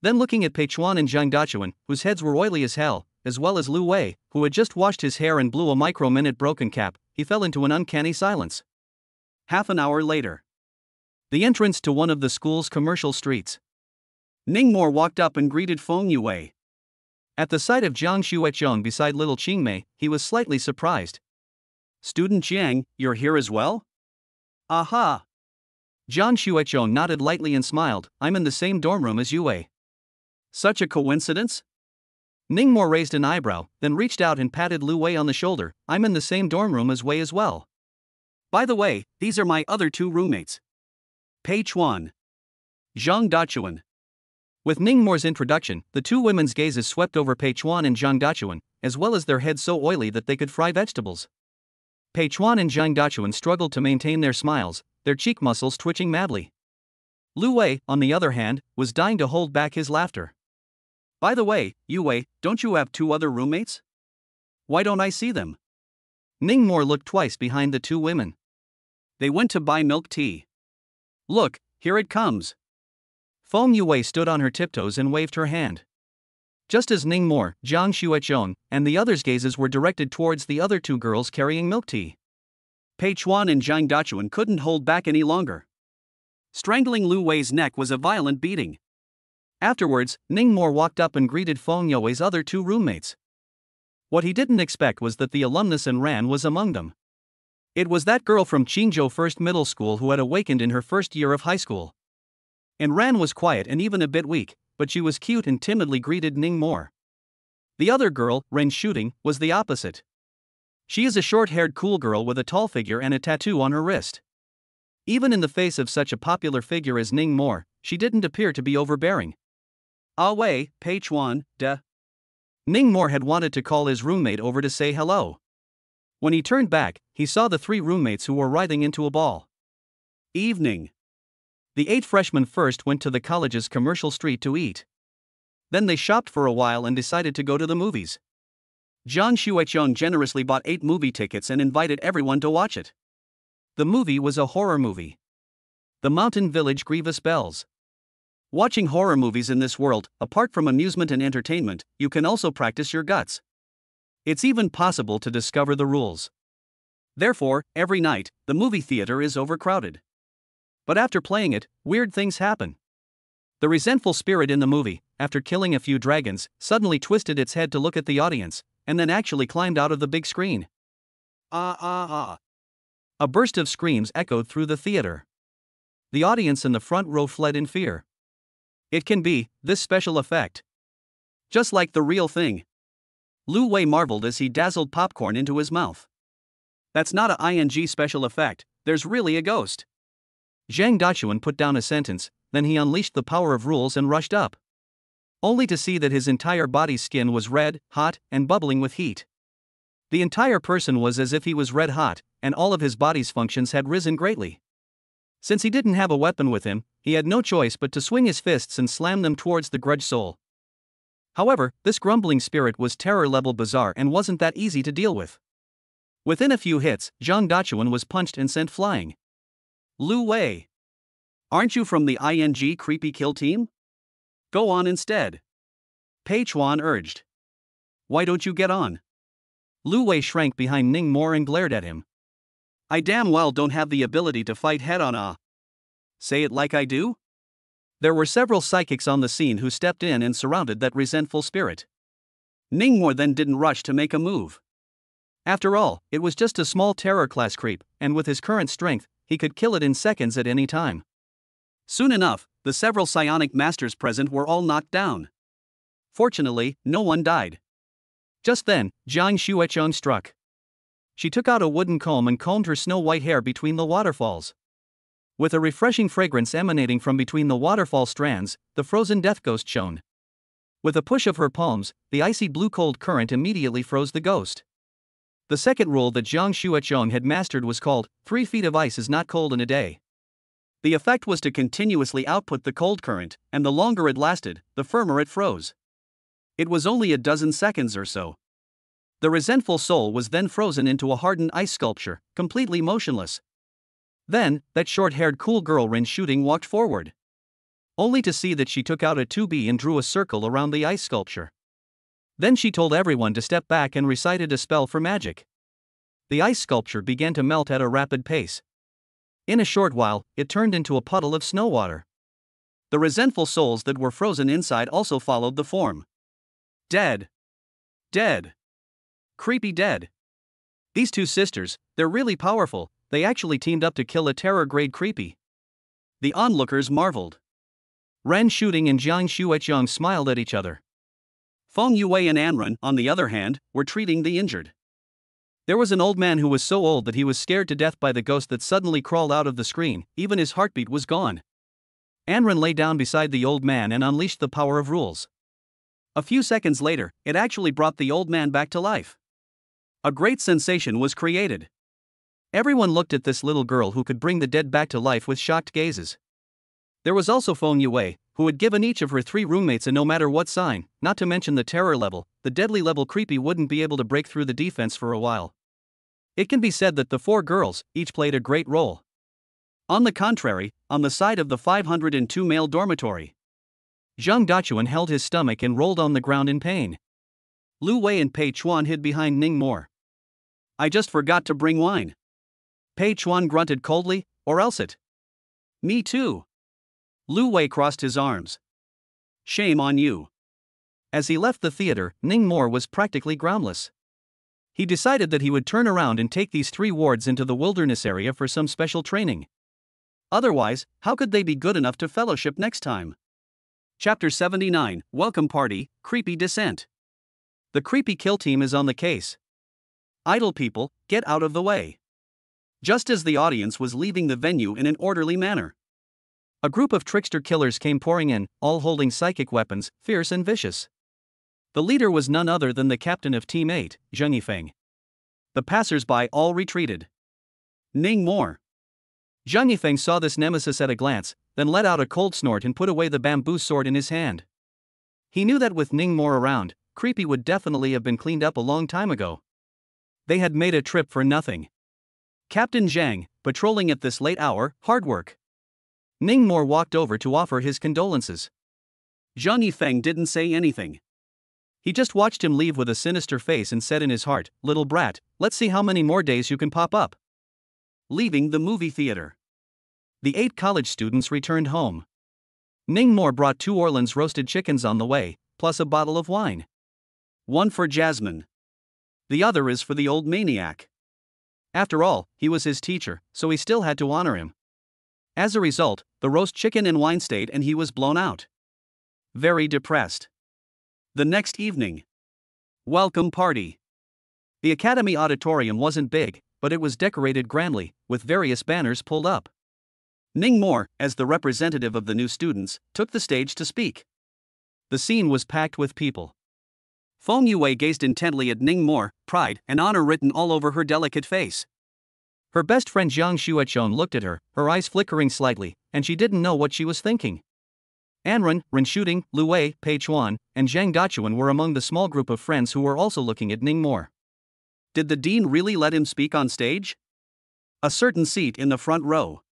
Then looking at Pei Chuan and Zhang Dachuan, whose heads were oily as hell, as well as Lu Wei, who had just washed his hair and blew a micro-minute broken cap, he fell into an uncanny silence. Half an hour later. The entrance to one of the school's commercial streets. Ningmore walked up and greeted Feng Yue. At the sight of Jiang Xuezhong beside little Qingmei, he was slightly surprised. Student Jiang, you're here as well? Aha! Jiang Xuezhong nodded lightly and smiled, I'm in the same dorm room as Yue. Such a coincidence? Ningmore raised an eyebrow, then reached out and patted Lu Wei on the shoulder, I'm in the same dorm room as Wei as well. By the way, these are my other 2 roommates. Pei Chuan. Zhang Dachuan. With Ningmore's introduction, the 2 women's gazes swept over Pei Chuan and Zhang Dachuan, as well as their heads so oily that they could fry vegetables. Pei Chuan and Zhang Dachuan struggled to maintain their smiles, their cheek muscles twitching madly. Lu Wei, on the other hand, was dying to hold back his laughter. By the way, Yue, don't you have 2 other roommates? Why don't I see them? Ningmore looked twice behind the 2 women. They went to buy milk tea. Look, here it comes. Feng Yue stood on her tiptoes and waved her hand. Just as Ningmore, Jiang Xuezhong, and the others' gazes were directed towards the other 2 girls carrying milk tea. Pei Chuan and Zhang Dachuan couldn't hold back any longer. Strangling Lu Wei's neck was a violent beating. Afterwards, Ningmore walked up and greeted Feng Yue's other 2 roommates. What he didn't expect was that the alumnus in Ran was among them. It was that girl from Qingzhou First Middle School who had awakened in her first year of high school. And Ran was quiet and even a bit weak, but she was cute and timidly greeted Ningmore. The other girl, Ren Shooting, was the opposite. She is a short-haired cool girl with a tall figure and a tattoo on her wrist. Even in the face of such a popular figure as Ningmore, she didn't appear to be overbearing. Ah Wei, Pei Chuan, de. Ningmore had wanted to call his roommate over to say hello. When he turned back, he saw the 3 roommates who were writhing into a ball. Evening. The 8 freshmen first went to the college's commercial street to eat. Then they shopped for a while and decided to go to the movies. Jiang Shuicheng generously bought 8 movie tickets and invited everyone to watch it. The movie was a horror movie. The Mountain Village Grievous Bells. Watching horror movies in this world, apart from amusement and entertainment, you can also practice your guts. It's even possible to discover the rules. Therefore, every night, the movie theater is overcrowded. But after playing it, weird things happen. The resentful spirit in the movie, after killing a few dragons, suddenly twisted its head to look at the audience, and then actually climbed out of the big screen. A burst of screams echoed through the theater. The audience in the front row fled in fear. It can be, this special effect. Just like the real thing. Lu Wei marveled as he dazzled popcorn into his mouth. That's not a ING special effect, there's really a ghost. Zhang Dachuan put down a sentence, then he unleashed the power of rules and rushed up. Only to see that his entire body's skin was red, hot, and bubbling with heat. The entire person was as if he was red hot, and all of his body's functions had risen greatly. Since he didn't have a weapon with him, he had no choice but to swing his fists and slam them towards the grudge soul. However, this grumbling spirit was terror-level bizarre and wasn't that easy to deal with. Within a few hits, Zhang Dachuan was punched and sent flying. Lu Wei. Aren't you from the ING creepy kill team? Go on instead. Pei Chuan urged. Why don't you get on? Lu Wei shrank behind Ning Mo and glared at him. I damn well don't have the ability to fight head-on. Say it like I do? There were several psychics on the scene who stepped in and surrounded that resentful spirit. Ning Mo then didn't rush to make a move. After all, it was just a small terror class creep, and with his current strength, he could kill it in seconds at any time. Soon enough, the several psionic masters present were all knocked down. Fortunately, no one died. Just then, Jiang Shuicheng struck. She took out a wooden comb and combed her snow-white hair between the waterfalls. With a refreshing fragrance emanating from between the waterfall strands, the frozen death ghost shone. With a push of her palms, the icy blue cold current immediately froze the ghost. The second rule that Jiang Shuicheng had mastered was called, 3 feet of ice is not cold in a day. The effect was to continuously output the cold current, and the longer it lasted, the firmer it froze. It was only a dozen seconds or so. The resentful soul was then frozen into a hardened ice sculpture, completely motionless. Then, that short-haired cool girl Rin Shooting walked forward. Only to see that she took out a 2B and drew a circle around the ice sculpture. Then she told everyone to step back and recited a spell for magic. The ice sculpture began to melt at a rapid pace. In a short while, it turned into a puddle of snow water. The resentful souls that were frozen inside also followed the form. Dead. Dead. Creepy dead. These 2 sisters, they're really powerful, they actually teamed up to kill a terror-grade creepy. The onlookers marveled. Ren Shooting and Jiang Shuicheng smiled at each other. Feng Yue and Anren, on the other hand, were treating the injured. There was an old man who was so old that he was scared to death by the ghost that suddenly crawled out of the screen, even his heartbeat was gone. Anren lay down beside the old man and unleashed the power of rules. A few seconds later, it actually brought the old man back to life. A great sensation was created. Everyone looked at this little girl who could bring the dead back to life with shocked gazes. There was also Feng Yue, who had given each of her 3 roommates a no matter what sign, not to mention the terror level, the deadly level creepy wouldn't be able to break through the defense for a while. It can be said that the 4 girls, each played a great role. On the contrary, on the side of the 502 male dormitory, Zhang Dachuan held his stomach and rolled on the ground in pain. Lu Wei and Pei Chuan hid behind Ning Mo. I just forgot to bring wine. Pei Chuan grunted coldly, or else it. Me too. Lu Wei crossed his arms. Shame on you. As he left the theater, Ning Mo was practically groundless. He decided that he would turn around and take these 3 wards into the wilderness area for some special training. Otherwise, how could they be good enough to fellowship next time? Chapter 79, Welcome Party, Creepy Descent. The creepy kill team is on the case. Idle people, get out of the way. Just as the audience was leaving the venue in an orderly manner, a group of trickster killers came pouring in, all holding psychic weapons, fierce and vicious. The leader was none other than the captain of Team 8, Zheng Yifeng. The passers-by all retreated. Ning Mor. Zhang Yifeng saw this nemesis at a glance, then let out a cold snort and put away the bamboo sword in his hand. He knew that with Ning Mor around, Creepy would definitely have been cleaned up a long time ago. They had made a trip for nothing. Captain Zhang, patrolling at this late hour, hard work. Ning Mor walked over to offer his condolences. Zhang Yifeng didn't say anything. He just watched him leave with a sinister face and said in his heart, "Little brat, let's see how many more days you can pop up." Leaving the movie theater, the 8 college students returned home. Ning Mor brought 2 Orleans roasted chickens on the way, plus a bottle of wine. One for Jasmine. The other is for the old maniac. After all, he was his teacher, so he still had to honor him. As a result, the roast chicken and wine stayed and he was blown out. Very depressed. The next evening. Welcome party. The academy auditorium wasn't big, but it was decorated grandly, with various banners pulled up. Ning Mor, as the representative of the new students, took the stage to speak. The scene was packed with people. Feng Yue gazed intently at Ning Mor, pride and honor written all over her delicate face. Her best friend Jiang Xuechon looked at her, her eyes flickering slightly, and she didn't know what she was thinking. Anren, Ren Shooting, Lu Wei, Pei Chuan, and Zhang Dachuan were among the small group of friends who were also looking at Ning Mor. Did the dean really let him speak on stage? A certain seat in the front row.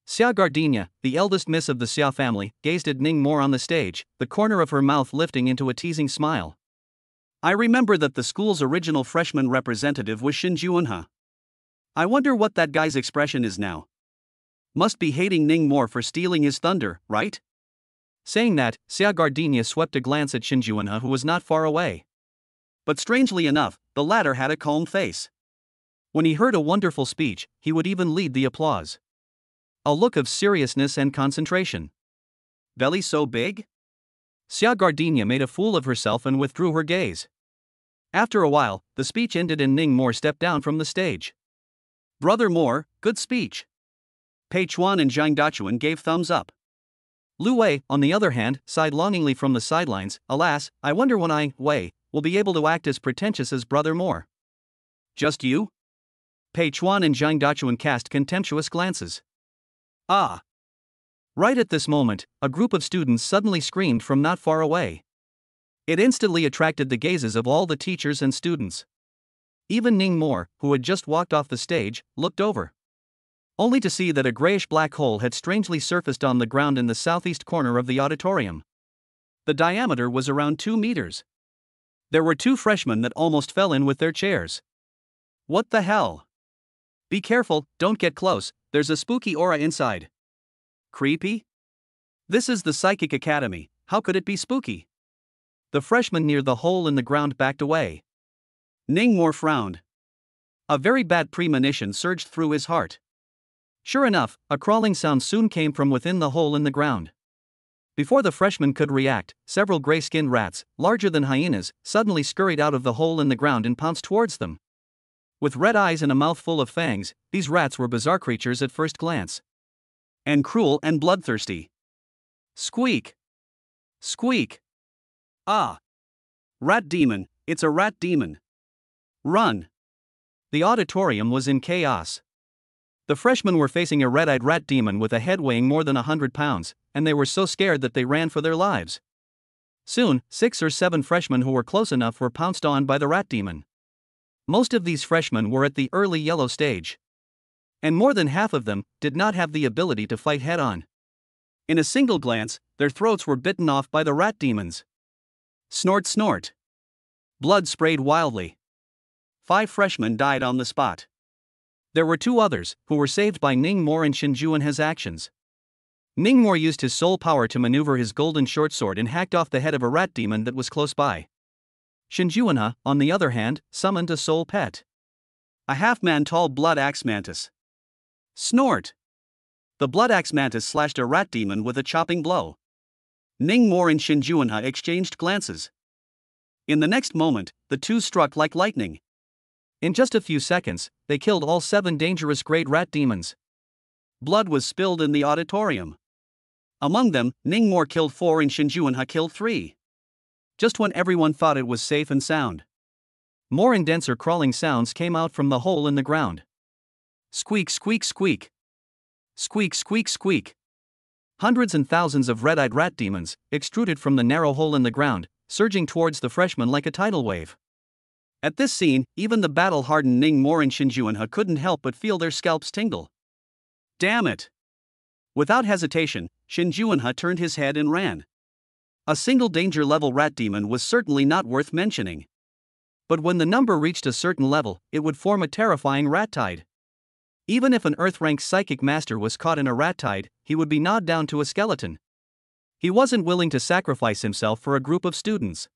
Xia Gardenia, the eldest miss of the Xia family, gazed at Ning Mor on the stage, the corner of her mouth lifting into a teasing smile. I remember that the school's original freshman representative was Shin Juanhe. I wonder what that guy's expression is now. Must be hating Ning Mor for stealing his thunder, right? Saying that, Xia Gardenia swept a glance at Shin Juanhe, who was not far away. But strangely enough, the latter had a calm face. When he heard a wonderful speech, he would even lead the applause. A look of seriousness and concentration. Belly so big? Xia Gardenia made a fool of herself and withdrew her gaze. After a while, the speech ended and Ning Mor stepped down from the stage. Brother Mor, good speech. Pei Chuan and Zhang Dachuan gave thumbs up. Lu Wei, on the other hand, sighed longingly from the sidelines. Alas, I wonder when I, Wei, will be able to act as pretentious as Brother Mor. Just you? Pei Chuan and Zhang Dachuan cast contemptuous glances. Ah! Right at this moment, a group of students suddenly screamed from not far away. It instantly attracted the gazes of all the teachers and students. Even Ning Mor, who had just walked off the stage, looked over. Only to see that a grayish black hole had strangely surfaced on the ground in the southeast corner of the auditorium. The diameter was around 2 meters. There were 2 freshmen that almost fell in with their chairs. What the hell? Be careful, don't get close, there's a spooky aura inside. Creepy? This is the Psychic Academy, how could it be spooky? The freshman near the hole in the ground backed away. Ning Mor frowned. A very bad premonition surged through his heart. Sure enough, a crawling sound soon came from within the hole in the ground. Before the freshman could react, several gray-skinned rats, larger than hyenas, suddenly scurried out of the hole in the ground and pounced towards them. With red eyes and a mouth full of fangs, these rats were bizarre creatures at first glance. And cruel and bloodthirsty. Squeak! Squeak! Ah! Rat demon, it's a rat demon. Run! The auditorium was in chaos. The freshmen were facing a red-eyed rat demon with a head weighing more than 100 pounds, and they were so scared that they ran for their lives. Soon, 6 or 7 freshmen who were close enough were pounced on by the rat demon. Most of these freshmen were at the early yellow stage. And more than half of them did not have the ability to fight head-on. In a single glance, their throats were bitten off by the rat demons. Snort snort. Blood sprayed wildly. 5 freshmen died on the spot. There were 2 others, who were saved by Ning Mor and Shin Juanhe's actions. Ning Mor used his soul power to maneuver his golden short sword and hacked off the head of a rat demon that was close by. Shin Juanhe, on the other hand, summoned a soul pet. A half-man-tall blood axe mantis. Snort! The blood axe mantis slashed a rat demon with a chopping blow. Ning Mor and Shin Juanhe exchanged glances. In the next moment, the 2 struck like lightning. In just a few seconds, they killed all 7 dangerous great rat demons. Blood was spilled in the auditorium. Among them, Ning Mor killed 4 and Shin Juanhe killed 3. Just when everyone thought it was safe and sound. More and denser crawling sounds came out from the hole in the ground. Squeak, squeak, squeak. Squeak, squeak, squeak. Hundreds and thousands of red-eyed rat demons extruded from the narrow hole in the ground, surging towards the freshmen like a tidal wave. At this scene, even the battle-hardened Ning Mo and Shin Juanhe couldn't help but feel their scalps tingle. Damn it! Without hesitation, Shin Juanhe turned his head and ran. A single danger-level rat demon was certainly not worth mentioning. But when the number reached a certain level, it would form a terrifying rat tide. Even if an Earth-ranked psychic master was caught in a rat tide, he would be gnawed down to a skeleton. He wasn't willing to sacrifice himself for a group of students.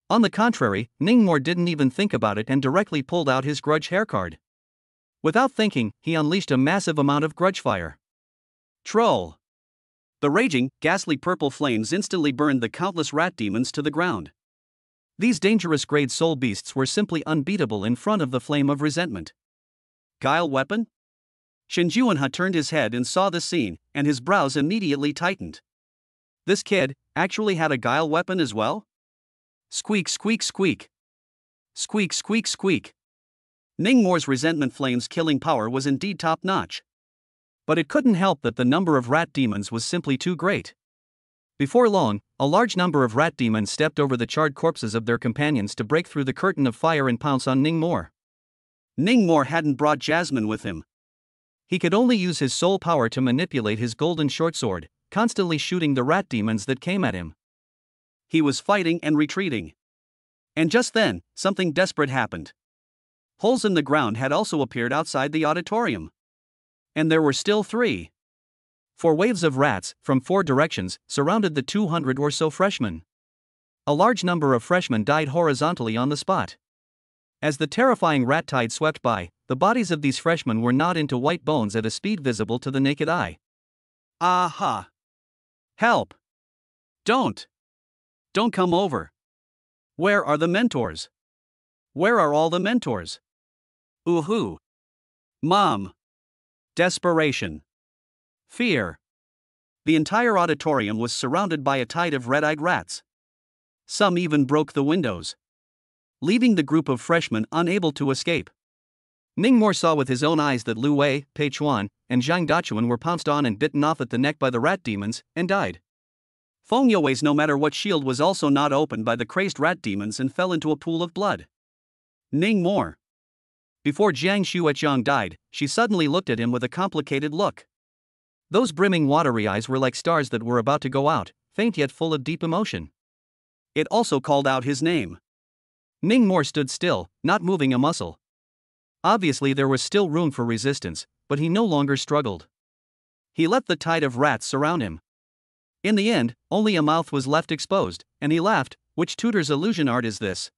On the contrary, Ning Mo didn't even think about it and directly pulled out his grudge hair card. Without thinking, he unleashed a massive amount of grudge fire. Troll! The raging, ghastly purple flames instantly burned the countless rat demons to the ground. These dangerous great soul beasts were simply unbeatable in front of the flame of resentment. Guile weapon? Shin Juanhe turned his head and saw the scene, and his brows immediately tightened. This kid actually had a guile weapon as well? Squeak, squeak, squeak. Squeak, squeak, squeak. Ning Mo's resentment flame's killing power was indeed top-notch. But it couldn't help that the number of rat demons was simply too great. Before long, a large number of rat demons stepped over the charred corpses of their companions to break through the curtain of fire and pounce on Ning Mo. Ning Mo hadn't brought Jasmine with him. He could only use his soul power to manipulate his golden short sword, constantly shooting the rat demons that came at him. He was fighting and retreating. And just then, something desperate happened. Holes in the ground had also appeared outside the auditorium. And there were still 3. 4 waves of rats, from 4 directions, surrounded the 200 or so freshmen. A large number of freshmen died horizontally on the spot. As the terrifying rat tide swept by, the bodies of these freshmen were gnawed into white bones at a speed visible to the naked eye. Aha! Help! Don't come over. Where are the mentors? Where are all the mentors? Ooh-hoo! Mom! Desperation. Fear. The entire auditorium was surrounded by a tide of red-eyed rats. Some even broke the windows, leaving the group of freshmen unable to escape. Ning Mo saw with his own eyes that Lu Wei, Pei Chuan, and Zhang Dachuan were pounced on and bitten off at the neck by the rat demons, and died. Feng Youwei's no matter what shield was also gnawed open by the crazed rat demons and fell into a pool of blood. Ning Mo. Before Jiang Xuezhang died, she suddenly looked at him with a complicated look. Those brimming watery eyes were like stars that were about to go out, faint yet full of deep emotion. It also called out his name. Ning Mo stood still, not moving a muscle. Obviously there was still room for resistance, but he no longer struggled. He let the tide of rats surround him. In the end, only a mouth was left exposed, and he laughed. Which tutor's illusion art is this?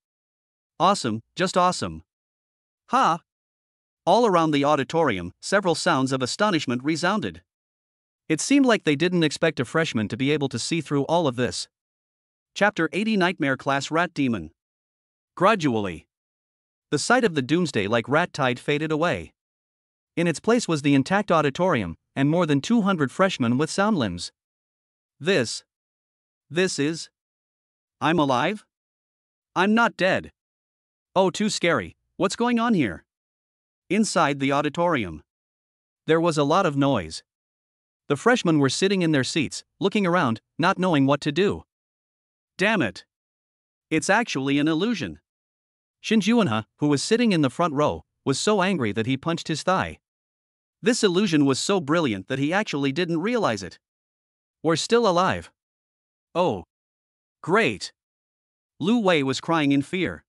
Awesome, just awesome. Ha! All around the auditorium, several sounds of astonishment resounded. It seemed like they didn't expect a freshman to be able to see through all of this. Chapter 80 Nightmare Class Rat Demon. Gradually, the sight of the doomsday-like rat tide faded away. In its place was the intact auditorium, and more than 200 freshmen with sound limbs. This is... I'm alive? I'm not dead. Oh, too scary. What's going on here? Inside the auditorium, there was a lot of noise. The freshmen were sitting in their seats, looking around, not knowing what to do. Damn it! It's actually an illusion. Shin Juanhe, who was sitting in the front row, was so angry that he punched his thigh. This illusion was so brilliant that he actually didn't realize it. We're still alive. Oh. Great. Lu Wei was crying in fear.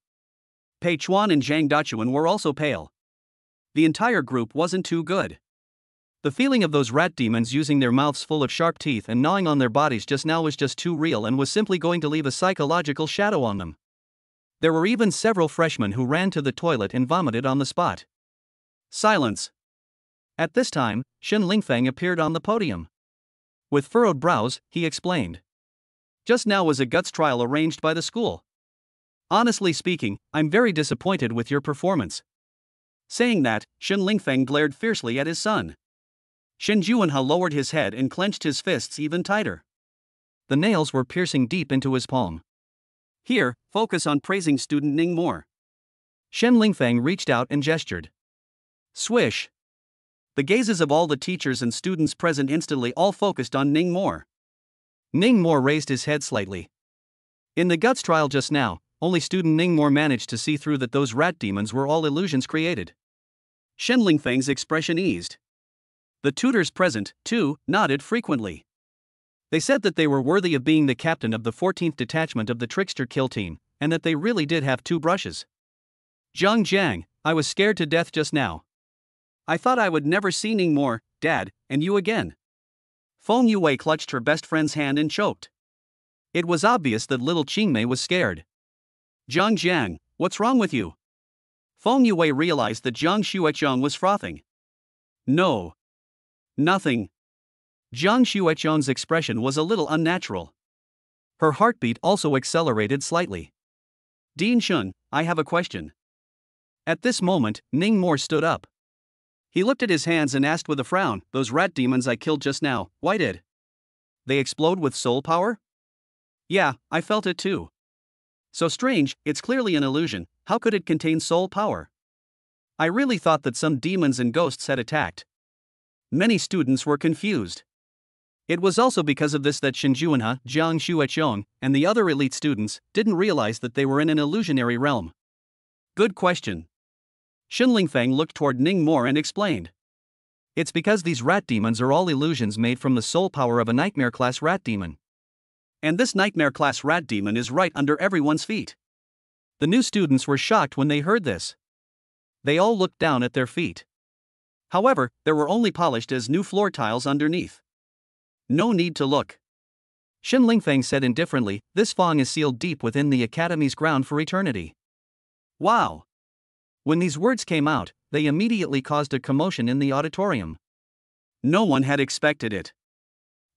Pei Chuan and Zhang Dachuan were also pale. The entire group wasn't too good. The feeling of those rat demons using their mouths full of sharp teeth and gnawing on their bodies just now was just too real and was simply going to leave a psychological shadow on them. There were even several freshmen who ran to the toilet and vomited on the spot. Silence. At this time, Shen Lingfeng appeared on the podium. With furrowed brows, he explained. Just now was a guts trial arranged by the school. Honestly speaking, I'm very disappointed with your performance. Saying that, Shen Lingfeng glared fiercely at his son. Shin Juanhe lowered his head and clenched his fists even tighter. The nails were piercing deep into his palm. Here, focus on praising student Ning Mo. Shen Lingfeng reached out and gestured. Swish. The gazes of all the teachers and students present instantly all focused on Ning Mo. Ning Mo raised his head slightly. In the guts trial just now, only student Ning Mo managed to see through that those rat demons were all illusions created. Shen Lingfeng's expression eased. The tutors present, too, nodded frequently. They said that they were worthy of being the captain of the 14th detachment of the Trickster Kill Team, and that they really did have two brushes. Zhang Jiang, I was scared to death just now. I thought I would never see Ning Mo, Dad, and you again. Feng Yue clutched her best friend's hand and choked. It was obvious that little Qingmei was scared. Zhang Jiang, what's wrong with you? Feng Yue realized that Zhang Xuechong was frothing. No. Nothing. Zhang Xuechong's expression was a little unnatural. Her heartbeat also accelerated slightly. Dean Shun, I have a question. At this moment, Ning Mo stood up. He looked at his hands and asked with a frown, those rat demons I killed just now, why did they explode with soul power? Yeah, I felt it too. So strange, it's clearly an illusion, how could it contain soul power? I really thought that some demons and ghosts had attacked. Many students were confused. It was also because of this that Shen Juanhe, Zhang Xuechong, and the other elite students didn't realize that they were in an illusionary realm. Good question. Shen Lingfeng looked toward Ning Mo and explained. It's because these rat demons are all illusions made from the soul power of a nightmare-class rat demon. And this nightmare-class rat demon is right under everyone's feet. The new students were shocked when they heard this. They all looked down at their feet. However, there were only polished as new floor tiles underneath. No need to look. Shen Lingfeng said indifferently, this Fang is sealed deep within the academy's ground for eternity. Wow! When these words came out, they immediately caused a commotion in the auditorium. No one had expected it.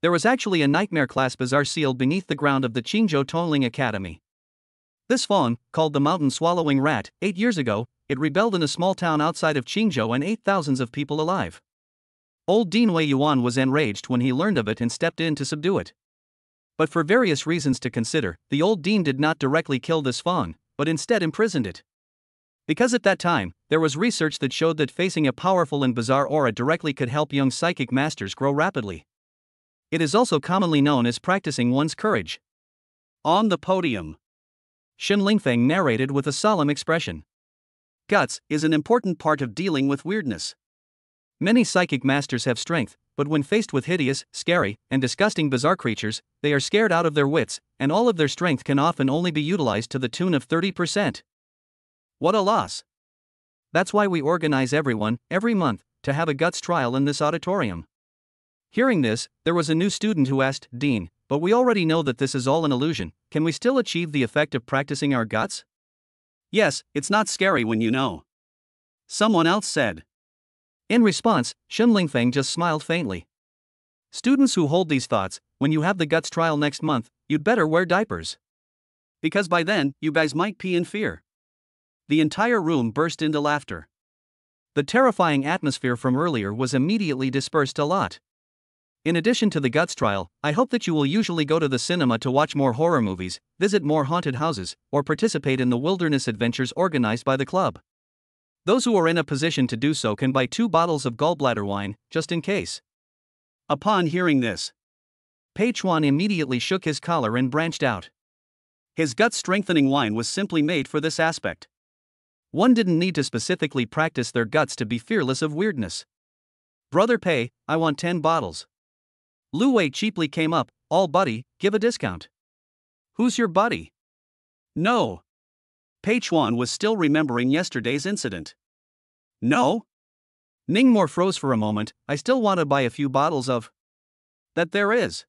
There was actually a nightmare-class bazaar sealed beneath the ground of the Qingzhou Tongling Academy. This Fang, called the mountain-swallowing rat, 8 years ago, it rebelled in a small town outside of Qingzhou and ate thousands of people alive. Old Dean Wei Yuan was enraged when he learned of it and stepped in to subdue it. But for various reasons to consider, the old dean did not directly kill this Fang, but instead imprisoned it. Because at that time, there was research that showed that facing a powerful and bizarre aura directly could help young psychic masters grow rapidly. It is also commonly known as practicing one's courage. On the podium, Shen Lingfeng narrated with a solemn expression. Guts is an important part of dealing with weirdness. Many psychic masters have strength, but when faced with hideous, scary, and disgusting bizarre creatures, they are scared out of their wits, and all of their strength can often only be utilized to the tune of 30%. What a loss. That's why we organize everyone, every month, to have a guts trial in this auditorium. Hearing this, there was a new student who asked, Dean, but we already know that this is all an illusion, can we still achieve the effect of practicing our guts? Yes, it's not scary when you know. Someone else said. In response, Shen Lingfeng just smiled faintly. Students who hold these thoughts, when you have the guts trial next month, you'd better wear diapers. Because by then, you guys might pee in fear. The entire room burst into laughter. The terrifying atmosphere from earlier was immediately dispersed a lot. In addition to the guts trial, I hope that you will usually go to the cinema to watch more horror movies, visit more haunted houses, or participate in the wilderness adventures organized by the club. Those who are in a position to do so can buy 2 bottles of gallbladder wine, just in case. Upon hearing this, Pei Chuan immediately shook his collar and branched out. His gut-strengthening wine was simply made for this aspect. One didn't need to specifically practice their guts to be fearless of weirdness. Brother Pei, I want 10 bottles. Lu Wei cheaply came up, all buddy, give a discount. Who's your buddy? No. Pei Chuan was still remembering yesterday's incident. No? Ning Mo froze for a moment, I still want to buy a few bottles of. That there is.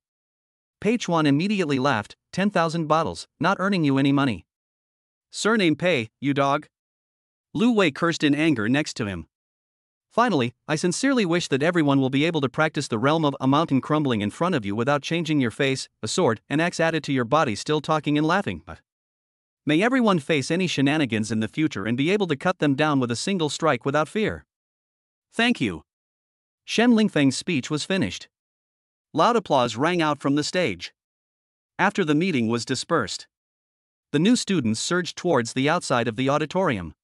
Pei Chuan immediately laughed, 10,000 bottles, not earning you any money. Surname Pei, you dog. Lu Wei cursed in anger next to him. Finally, I sincerely wish that everyone will be able to practice the realm of a mountain crumbling in front of you without changing your face, a sword, and axe added to your body still talking and laughing. May everyone face any shenanigans in the future and be able to cut them down with a single strike without fear. Thank you. Shen Lingfeng's speech was finished. Loud applause rang out from the stage. After the meeting was dispersed, the new students surged towards the outside of the auditorium.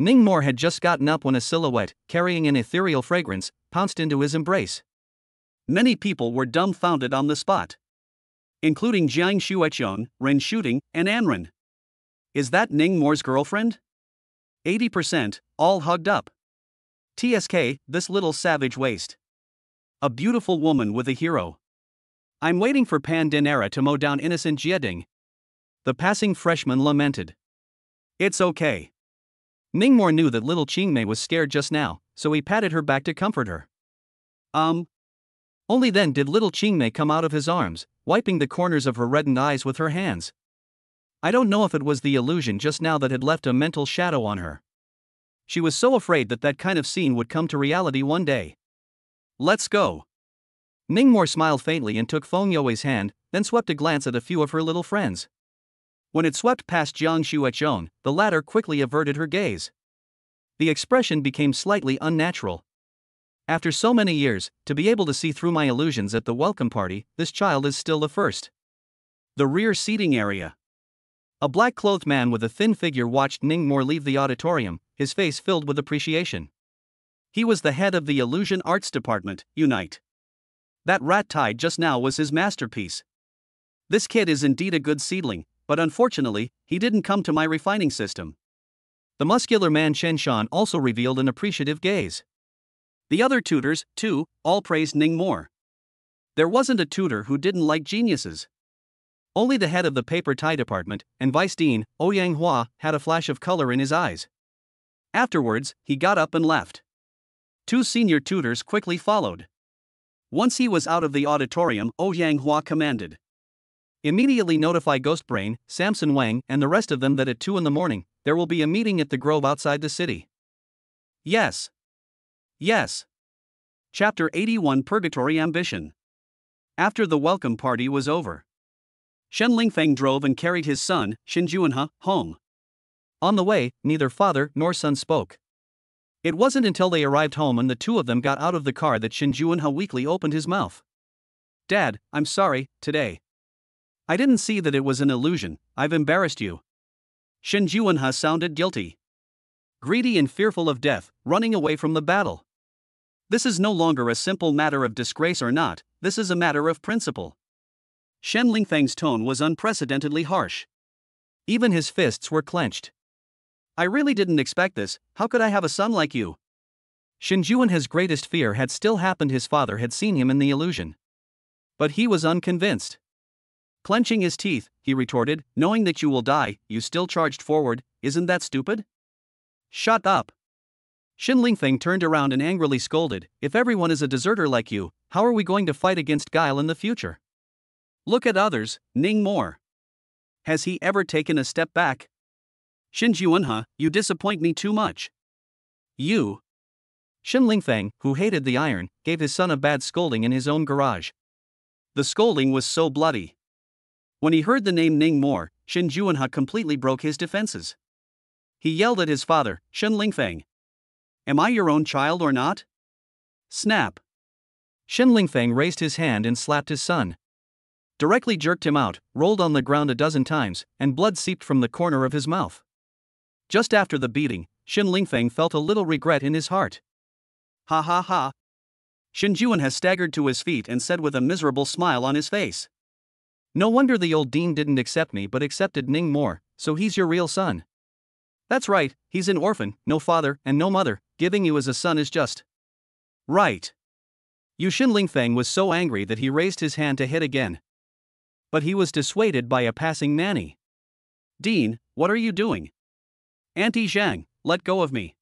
Ningmore had just gotten up when a silhouette, carrying an ethereal fragrance, pounced into his embrace. Many people were dumbfounded on the spot, including Jiang Shuechong, Ren Shooting, and Anren. Is that Ningmore's girlfriend? 80%, all hugged up. TSK, this little savage waste. A beautiful woman with a hero. I'm waiting for Pan Dinera to mow down innocent Jieding. The passing freshman lamented. It's okay. Ningmore knew that little Qingmei was scared just now, so he patted her back to comfort her. Only then did little Qingmei come out of his arms, wiping the corners of her reddened eyes with her hands. I don't know if it was the illusion just now that had left a mental shadow on her. She was so afraid that that kind of scene would come to reality one day. Let's go. Ningmore smiled faintly and took Feng You's hand, then swept a glance at a few of her little friends. When it swept past Jiang Shuechong, the latter quickly averted her gaze. The expression became slightly unnatural. After so many years, to be able to see through my illusions at the welcome party, this child is still the first. The rear seating area. A black-clothed man with a thin figure watched Ningmore leave the auditorium, his face filled with appreciation. He was the head of the Illusion Arts Department, Unite. That rat tied just now was his masterpiece. This kid is indeed a good seedling, but unfortunately, he didn't come to my refining system. The muscular man Chen Shan also revealed an appreciative gaze. The other tutors, too, all praised Ningmore. There wasn't a tutor who didn't like geniuses. Only the head of the paper tie department, and Vice Dean, Ouyang Hua, had a flash of color in his eyes. Afterwards, he got up and left. 2 senior tutors quickly followed. Once he was out of the auditorium, Ouyang Hua commanded. Immediately notify Ghostbrain, Samson Wang, and the rest of them that at 2 in the morning, there will be a meeting at the grove outside the city. Yes. Yes. Chapter 81 Purgatory Ambition. After the welcome party was over, Shen Lingfeng drove and carried his son, Shen Juanhe, home. On the way, neither father nor son spoke. It wasn't until they arrived home and the two of them got out of the car that Shen Juanhe weakly opened his mouth. Dad, I'm sorry, today. I didn't see that it was an illusion, I've embarrassed you. Shen Juanhe sounded guilty. Greedy and fearful of death, running away from the battle. This is no longer a simple matter of disgrace or not, this is a matter of principle. Shen Lingfeng's tone was unprecedentedly harsh. Even his fists were clenched. I really didn't expect this, how could I have a son like you? Shen Juanhe's greatest fear had still happened. His father had seen him in the illusion. But he was unconvinced. Clenching his teeth, he retorted, knowing that you will die, you still charged forward, isn't that stupid? Shut up. Shen Lingfeng turned around and angrily scolded, if everyone is a deserter like you, how are we going to fight against Guile in the future? Look at others, Ningmore. Has he ever taken a step back? Shen Juanhe, you disappoint me too much. You. Shen Lingfeng, who hated the iron, gave his son a bad scolding in his own garage. The scolding was so bloody. When he heard the name Ningmore, Shen Juanhe completely broke his defenses. He yelled at his father, Shen Lingfeng. Am I your own child or not? Snap. Shen Lingfeng raised his hand and slapped his son. Directly jerked him out, rolled on the ground a dozen times, and blood seeped from the corner of his mouth. Just after the beating, Shen Lingfeng felt a little regret in his heart. Ha ha ha. Shen Juanhe staggered to his feet and said with a miserable smile on his face. No wonder the old dean didn't accept me but accepted Ningmore, so he's your real son. That's right, he's an orphan, no father and no mother, giving you as a son is just right. Shen Lingfeng was so angry that he raised his hand to hit again. But he was dissuaded by a passing nanny. Dean, what are you doing? Auntie Zhang, let go of me.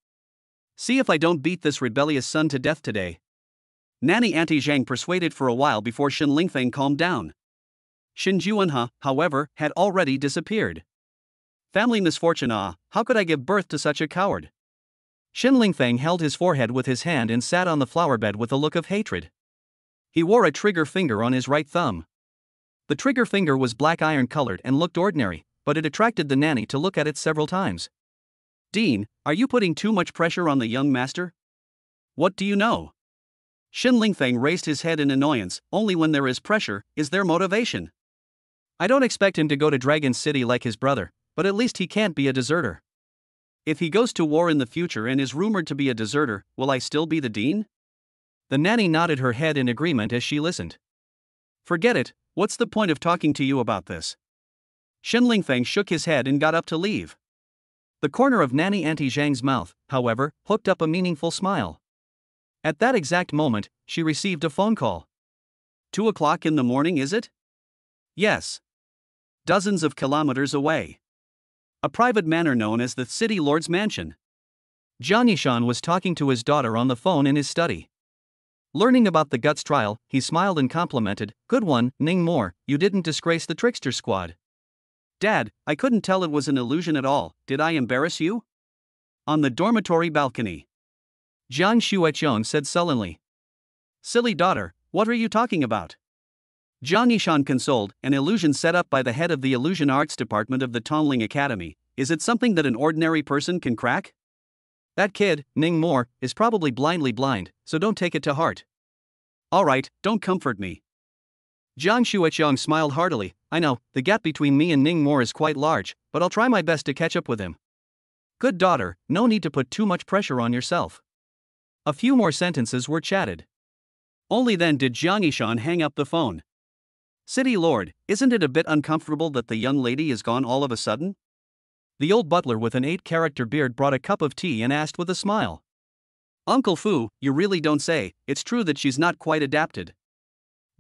See if I don't beat this rebellious son to death today. Nanny Auntie Zhang persuaded for a while before Shen Lingfeng calmed down. Shen Juanhe, however, had already disappeared. Family misfortune how could I give birth to such a coward? Shen Lingfeng held his forehead with his hand and sat on the flowerbed with a look of hatred. He wore a trigger finger on his right thumb. The trigger finger was black iron colored and looked ordinary, but it attracted the nanny to look at it several times. Dean, are you putting too much pressure on the young master? What do you know? Shen Lingfeng raised his head in annoyance, only when there is pressure, is there motivation. I don't expect him to go to Dragon City like his brother, but at least he can't be a deserter. If he goes to war in the future and is rumored to be a deserter, will I still be the dean? The nanny nodded her head in agreement as she listened. Forget it, what's the point of talking to you about this? Shen Lingfeng shook his head and got up to leave. The corner of Nanny Auntie Zhang's mouth, however, hooked up a meaningful smile. At that exact moment, she received a phone call. 2 o'clock in the morning, is it? Yes. Dozens of kilometers away. A private manor known as the City Lord's Mansion. Jiang Yishan was talking to his daughter on the phone in his study. Learning about the Guts trial, he smiled and complimented, "Good one, Ning Mo, you didn't disgrace the trickster squad." "Dad, I couldn't tell it was an illusion at all, did I embarrass you?" On the dormitory balcony. Jiang Xueqiong said sullenly. "Silly daughter, what are you talking about?" Jiang Yishan consoled, "An illusion set up by the head of the Illusion Arts Department of the Tongling Academy. Is it something that an ordinary person can crack? That kid, Ning Mo, is probably blindly blind, so don't take it to heart." "Alright, don't comfort me." Jiang Xueqiong smiled heartily. "I know, the gap between me and Ning Mo is quite large, but I'll try my best to catch up with him." "Good daughter, no need to put too much pressure on yourself." A few more sentences were chatted. Only then did Jiang Yishan hang up the phone. "City Lord, isn't it a bit uncomfortable that the young lady is gone all of a sudden?" The old butler with an 8-character beard brought a cup of tea and asked with a smile. "Uncle Fu, you really don't say, it's true that she's not quite adapted."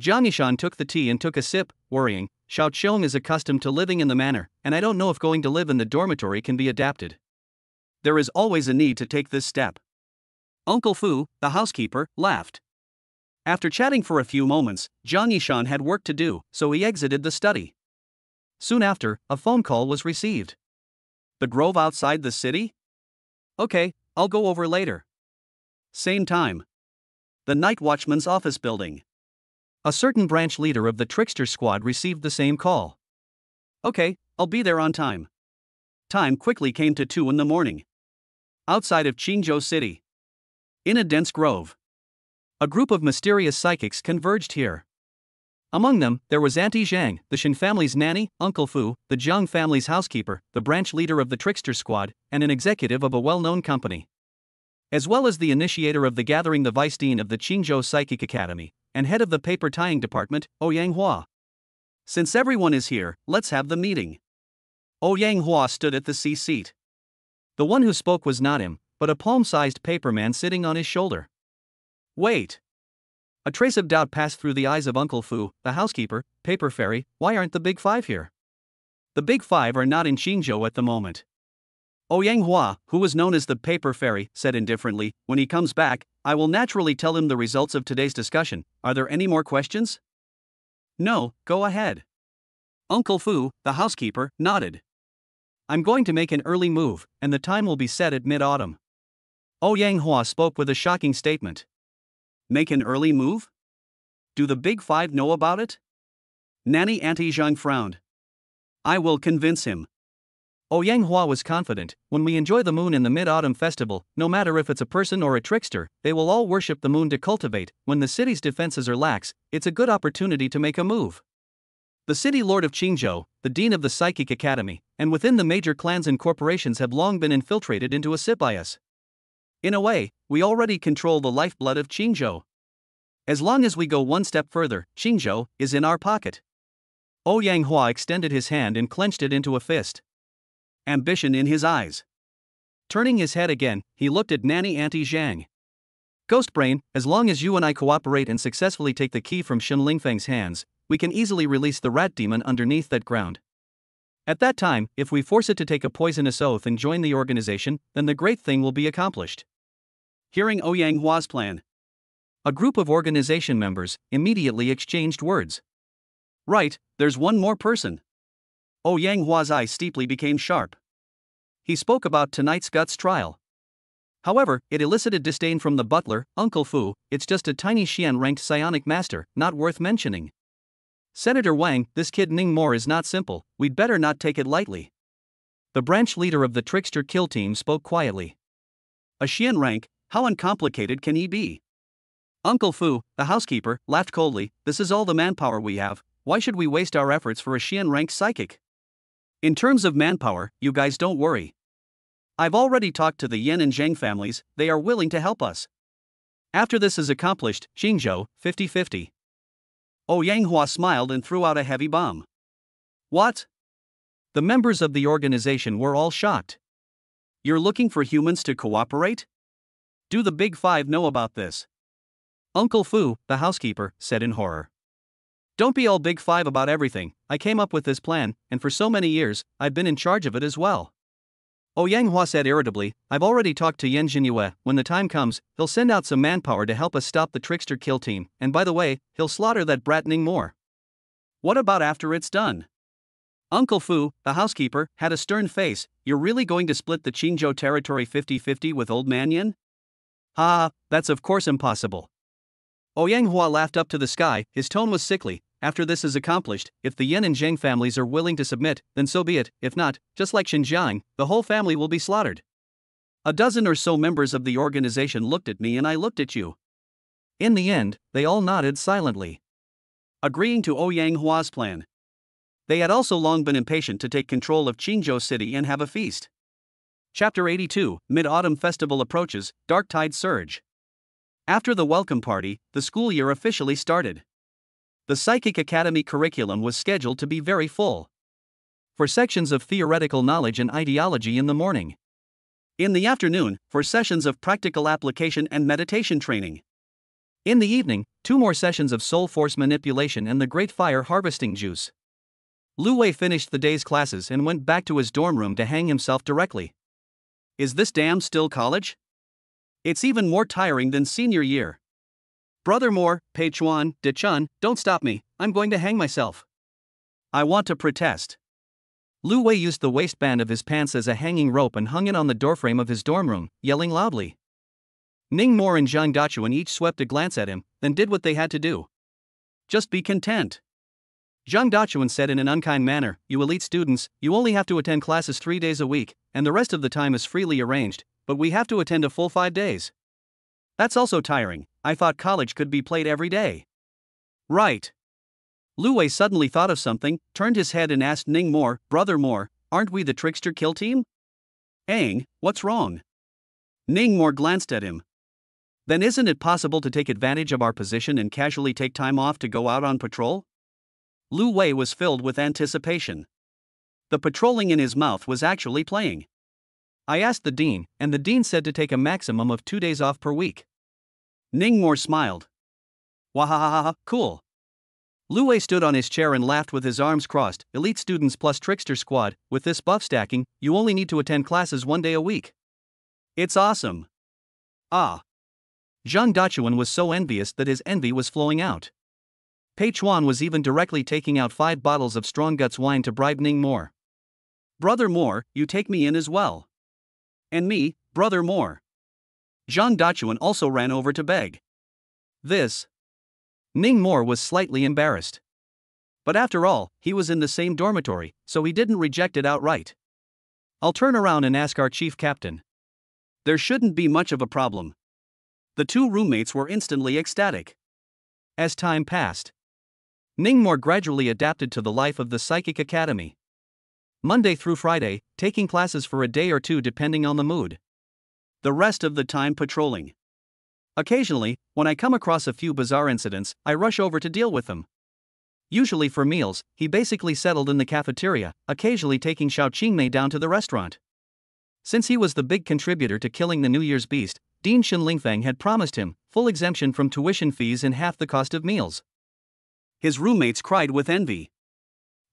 Jiang Yishan took the tea and took a sip, worrying. "Xiao Qiong is accustomed to living in the manor, and I don't know if going to live in the dormitory can be adapted. There is always a need to take this step." Uncle Fu, the housekeeper, laughed. After chatting for a few moments, Jiang Yishan had work to do, so he exited the study. Soon after, a phone call was received. "The grove outside the city? Okay, I'll go over later." Same time. The night watchman's office building. A certain branch leader of the trickster squad received the same call. "Okay, I'll be there on time." Time quickly came to 2 in the morning. Outside of Qingzhou City. In a dense grove. A group of mysterious psychics converged here. Among them, there was Auntie Zhang, the Shen family's nanny, Uncle Fu, the Jiang family's housekeeper, the branch leader of the trickster squad, and an executive of a well-known company. As well as the initiator of the gathering, the vice dean of the Qingzhou Psychic Academy, and head of the paper tying department, Ouyang Hua. "Since everyone is here, let's have the meeting." Ouyang Hua stood at the C-seat. The one who spoke was not him, but a palm-sized paperman sitting on his shoulder. "Wait." A trace of doubt passed through the eyes of Uncle Fu, the housekeeper. "Paper fairy, why aren't the Big Five here?" "The Big Five are not in Qingzhou at the moment." Ouyang Hua, who was known as the paper fairy, said indifferently, "When he comes back, I will naturally tell him the results of today's discussion. Are there any more questions?" "No, go ahead." Uncle Fu, the housekeeper, nodded. "I'm going to make an early move, and the time will be set at mid-autumn." Ouyang Hua spoke with a shocking statement. "Make an early move? Do the Big Five know about it?" Nanny Auntie Zhang frowned. "I will convince him." Ouyang Hua was confident, "When we enjoy the moon in the mid-autumn festival, no matter if it's a person or a trickster, they will all worship the moon to cultivate. When the city's defenses are lax, it's a good opportunity to make a move." The city lord of Qingzhou, the dean of the Psychic Academy, and within the major clans and corporations have long been infiltrated into a Sibius. In a way, we already control the lifeblood of Qingzhou. As long as we go one step further, Qingzhou is in our pocket. Ouyang Hua extended his hand and clenched it into a fist. Ambition in his eyes. Turning his head again, he looked at Nanny Auntie Zhang. "Ghostbrain, as long as you and I cooperate and successfully take the key from Shen Lingfeng's hands, we can easily release the rat demon underneath that ground. At that time, if we force it to take a poisonous oath and join the organization, then the great thing will be accomplished." Hearing Ouyang Hua's plan, a group of organization members immediately exchanged words. "Right, there's one more person." Ouyang Hua's eyes steeply became sharp. He spoke about tonight's Guts trial. However, it elicited disdain from the butler. "Uncle Fu, it's just a tiny Xian-ranked psionic master, not worth mentioning." "Senator Wang, this kid Ning Mo is not simple, we'd better not take it lightly." The branch leader of the trickster kill team spoke quietly. "A Xian rank, how uncomplicated can he be?" Uncle Fu, the housekeeper, laughed coldly. "This is all the manpower we have, why should we waste our efforts for a Xian rank psychic? In terms of manpower, you guys don't worry." I've already talked to the Yan and Zheng families, they are willing to help us. After this is accomplished, Qingzhou, 50-50. Yanghua smiled and threw out a heavy bomb. What? The members of the organization were all shocked. You're looking for humans to cooperate? Do the Big Five know about this? Uncle Fu, the housekeeper, said in horror. Don't be all Big Five about everything. I came up with this plan, and for so many years, I've been in charge of it as well. Yanghua said irritably, I've already talked to Yan Jinyue. When the time comes, he'll send out some manpower to help us stop the trickster kill team, and by the way, he'll slaughter that brat Ningmore. What about after it's done? Uncle Fu, the housekeeper, had a stern face. You're really going to split the Qingzhou territory 50-50 with Old Man Yan? Ha, that's of course impossible. Yanghua laughed up to the sky, his tone was sickly. After this is accomplished, if the Yan and Zheng families are willing to submit, then so be it. If not, just like Xinjiang, the whole family will be slaughtered. A dozen or so members of the organization looked at me and I looked at you. In the end, they all nodded silently, agreeing to Yanghua's plan. They had also long been impatient to take control of Qingzhou City and have a feast. Chapter 82, Mid-Autumn Festival approaches, Dark Tide Surge. After the welcome party, the school year officially started. The Psychic Academy curriculum was scheduled to be very full. For sections of theoretical knowledge and ideology in the morning. In the afternoon, for sessions of practical application and meditation training. In the evening, 2 more sessions of soul force manipulation and the Great Fire Harvesting Juice. Lu Wei finished the day's classes and went back to his dorm room to hang himself directly. Is this damn still college? It's even more tiring than senior year. Brother Moore, Pei Chuan, De Chun, don't stop me, I'm going to hang myself. I want to protest. Lu Wei used the waistband of his pants as a hanging rope and hung it on the doorframe of his dorm room, yelling loudly. Ning Moore and Zhang Dachuan each swept a glance at him, then did what they had to do. Just be content. Zhang Dachuan said in an unkind manner, you elite students, you only have to attend classes 3 days a week, and the rest of the time is freely arranged, but we have to attend a full 5 days. That's also tiring. I thought college could be played every day. Right. Lu Wei suddenly thought of something, turned his head and asked Ning Moore, Brother Moore, aren't we the trickster kill team? Aang, what's wrong? Ning Moore glanced at him. Then isn't it possible to take advantage of our position and casually take time off to go out on patrol? Lu Wei was filled with anticipation. The patrolling in his mouth was actually playing. I asked the dean, and the dean said to take a maximum of 2 days off per week. Ning Moore smiled. Wahahaha, cool. Lu Wei stood on his chair and laughed with his arms crossed. Elite students plus trickster squad, with this buff stacking, you only need to attend classes 1 day a week. It's awesome. Ah. Zhang Dachuan was so envious that his envy was flowing out. Pei Chuan was even directly taking out 5 bottles of Strong Guts wine to bribe Ning Moore. Brother Moore, you take me in as well. And me, Brother Moore. Zhang Dachuan also ran over to beg. This. Ning Moore was slightly embarrassed. But after all, he was in the same dormitory, so he didn't reject it outright. I'll turn around and ask our chief captain. There shouldn't be much of a problem. The 2 roommates were instantly ecstatic. As time passed, Ning Moore gradually adapted to the life of the Psychic Academy. Monday through Friday, taking classes for a day or 2 depending on the mood. The rest of the time patrolling. Occasionally, when I come across a few bizarre incidents, I rush over to deal with them. Usually for meals, he basically settled in the cafeteria, occasionally taking Xiao Qingmei down to the restaurant. Since he was the big contributor to killing the New Year's beast, Dean Shen Lingfeng had promised him full exemption from tuition fees and half the cost of meals. His roommates cried with envy.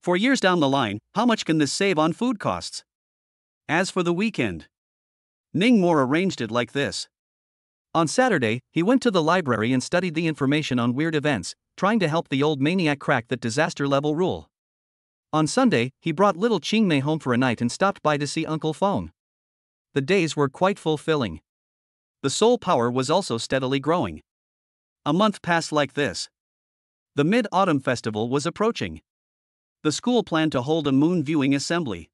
For years down the line, how much can this save on food costs? As for the weekend, Ning Moore arranged it like this. On Saturday, he went to the library and studied the information on weird events, trying to help the old maniac crack that disaster-level rule. On Sunday, he brought little Qingmei home for a night and stopped by to see Uncle Feng. The days were quite fulfilling. The soul power was also steadily growing. A month passed like this. The Mid-Autumn Festival was approaching. The school planned to hold a moon viewing assembly.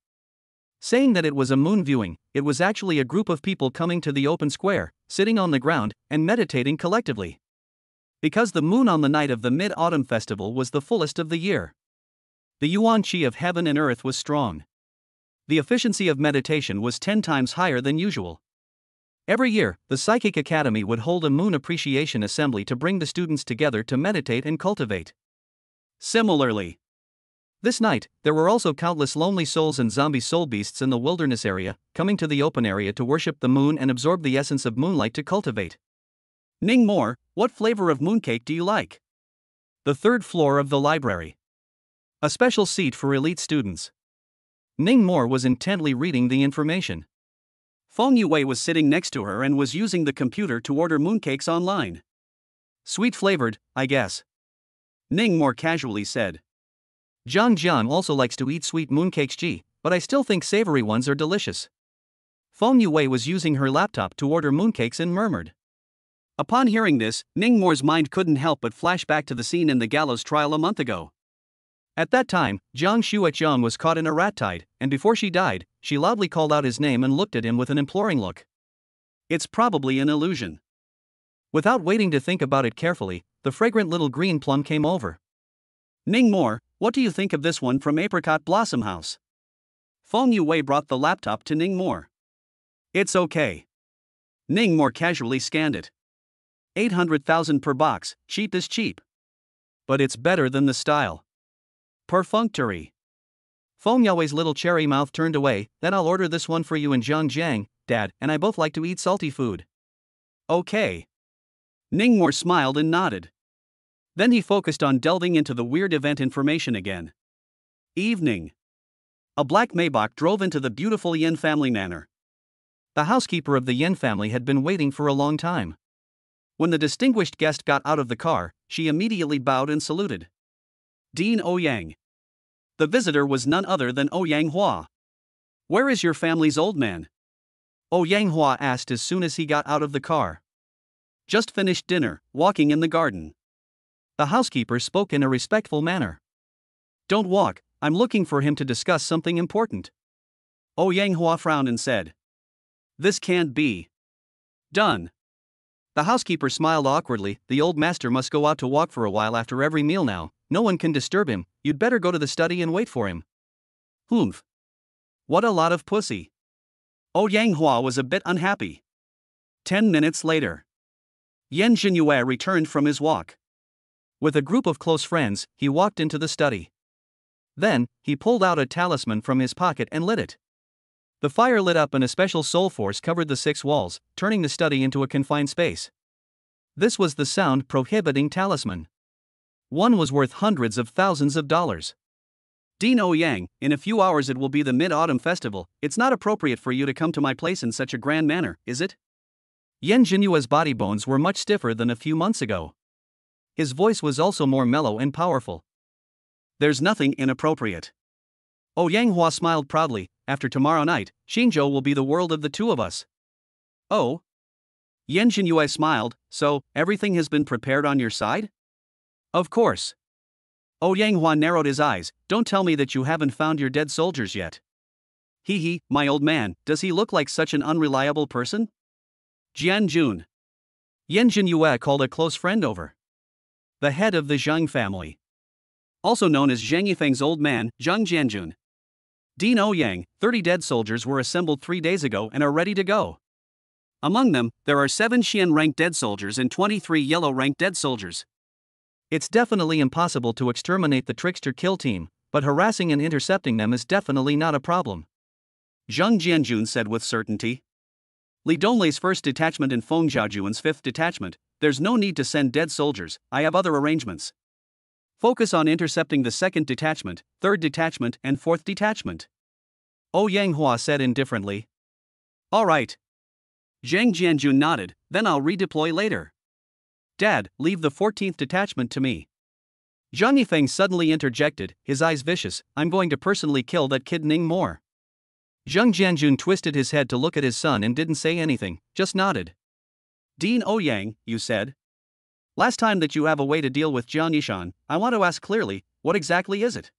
Saying that it was a moon viewing, it was actually a group of people coming to the open square, sitting on the ground, and meditating collectively. Because the moon on the night of the Mid-Autumn Festival was the fullest of the year. The yuan qi of heaven and earth was strong. The efficiency of meditation was 10 times higher than usual. Every year, the Psychic Academy would hold a moon appreciation assembly to bring the students together to meditate and cultivate. Similarly, this night, there were also countless lonely souls and zombie soul beasts in the wilderness area, coming to the open area to worship the moon and absorb the essence of moonlight to cultivate. Ning Mor, what flavor of mooncake do you like? The third floor of the library. A special seat for elite students. Ning Mor was intently reading the information. Feng Yue was sitting next to her and was using the computer to order mooncakes online. Sweet flavored, I guess. Ning Mor casually said. Zhang Jian also likes to eat sweet mooncakes, but I still think savory ones are delicious. Feng Yue was using her laptop to order mooncakes and murmured. Upon hearing this, Ning Mor's mind couldn't help but flash back to the scene in the gallows trial a month ago. At that time, Jiang Shuozhong was caught in a rat tide, and before she died, she loudly called out his name and looked at him with an imploring look. It's probably an illusion. Without waiting to think about it carefully, the fragrant little green plum came over. Ning Mor, what do you think of this one from Apricot Blossom House? Feng Yue brought the laptop to Ning Mor. It's okay. Ning Mor casually scanned it. 800,000 per box, cheap is cheap. But it's better than the style. Perfunctory. Feng Yue's little cherry mouth turned away. Then I'll order this one for you and Zhang Jiang, Dad, and I both like to eat salty food. Okay. Ning Mor smiled and nodded. Then he focused on delving into the weird event information again. Evening. A black Maybach drove into the beautiful Yin family manor. The housekeeper of the Yin family had been waiting for a long time. When the distinguished guest got out of the car, she immediately bowed and saluted. Dean Ouyang. The visitor was none other than Ouyang Hua. Where is your family's old man? Ouyang Hua asked as soon as he got out of the car. Just finished dinner, walking in the garden. The housekeeper spoke in a respectful manner. Don't walk, I'm looking for him to discuss something important. Ouyang Hua frowned and said. This can't be. Done. The housekeeper smiled awkwardly. The old master must go out to walk for a while after every meal now. No one can disturb him. You'd better go to the study and wait for him. Humph. What a lot of pussy. Ouyang Hua was a bit unhappy. 10 minutes later. Yan Jinyue returned from his walk. With a group of close friends, he walked into the study. Then, he pulled out a talisman from his pocket and lit it. The fire lit up and a special soul force covered the 6 walls, turning the study into a confined space. This was the sound prohibiting talisman. One was worth hundreds of thousands of dollars. Dean Ouyang, in a few hours it will be the Mid-Autumn Festival. It's not appropriate for you to come to my place in such a grand manner, is it? Yan Jinyue's body bones were much stiffer than a few months ago. His voice was also more mellow and powerful. There's nothing inappropriate. Ouyang Hua smiled proudly. After tomorrow night, Xingzhou will be the world of the two of us. Oh? Yan Jinyue smiled. So, everything has been prepared on your side? Of course. Ouyang Hua narrowed his eyes. Don't tell me that you haven't found your dead soldiers yet. Hee hee, my old man, does he look like such an unreliable person? Jian Jun. Yan Jinyue called a close friend over. The head of the Zhang family. Also known as Zhang Yifeng's old man, Zhang Jianjun. Dean Ouyang, 30 dead soldiers were assembled 3 days ago and are ready to go. Among them, there are 7 Xian-ranked dead soldiers and 23 yellow-ranked dead soldiers. It's definitely impossible to exterminate the trickster kill team, but harassing and intercepting them is definitely not a problem. Zhang Jianjun said with certainty. Li Donglei's 1st detachment and Feng Zhaojuan's 5th detachment, there's no need to send dead soldiers, I have other arrangements. Focus on intercepting the 2nd detachment, 3rd detachment and 4th detachment. Ouyang Hua said indifferently. Alright. Zhang Jianjun nodded, then I'll redeploy later. Dad, leave the 14th detachment to me. Zhang Yifeng suddenly interjected, his eyes vicious, I'm going to personally kill that kid Ning Mor. Zhang Jianjun twisted his head to look at his son and didn't say anything, just nodded. Dean Ouyang, you said. Last time that you have a way to deal with Jiang Yishan, I want to ask clearly, what exactly is it?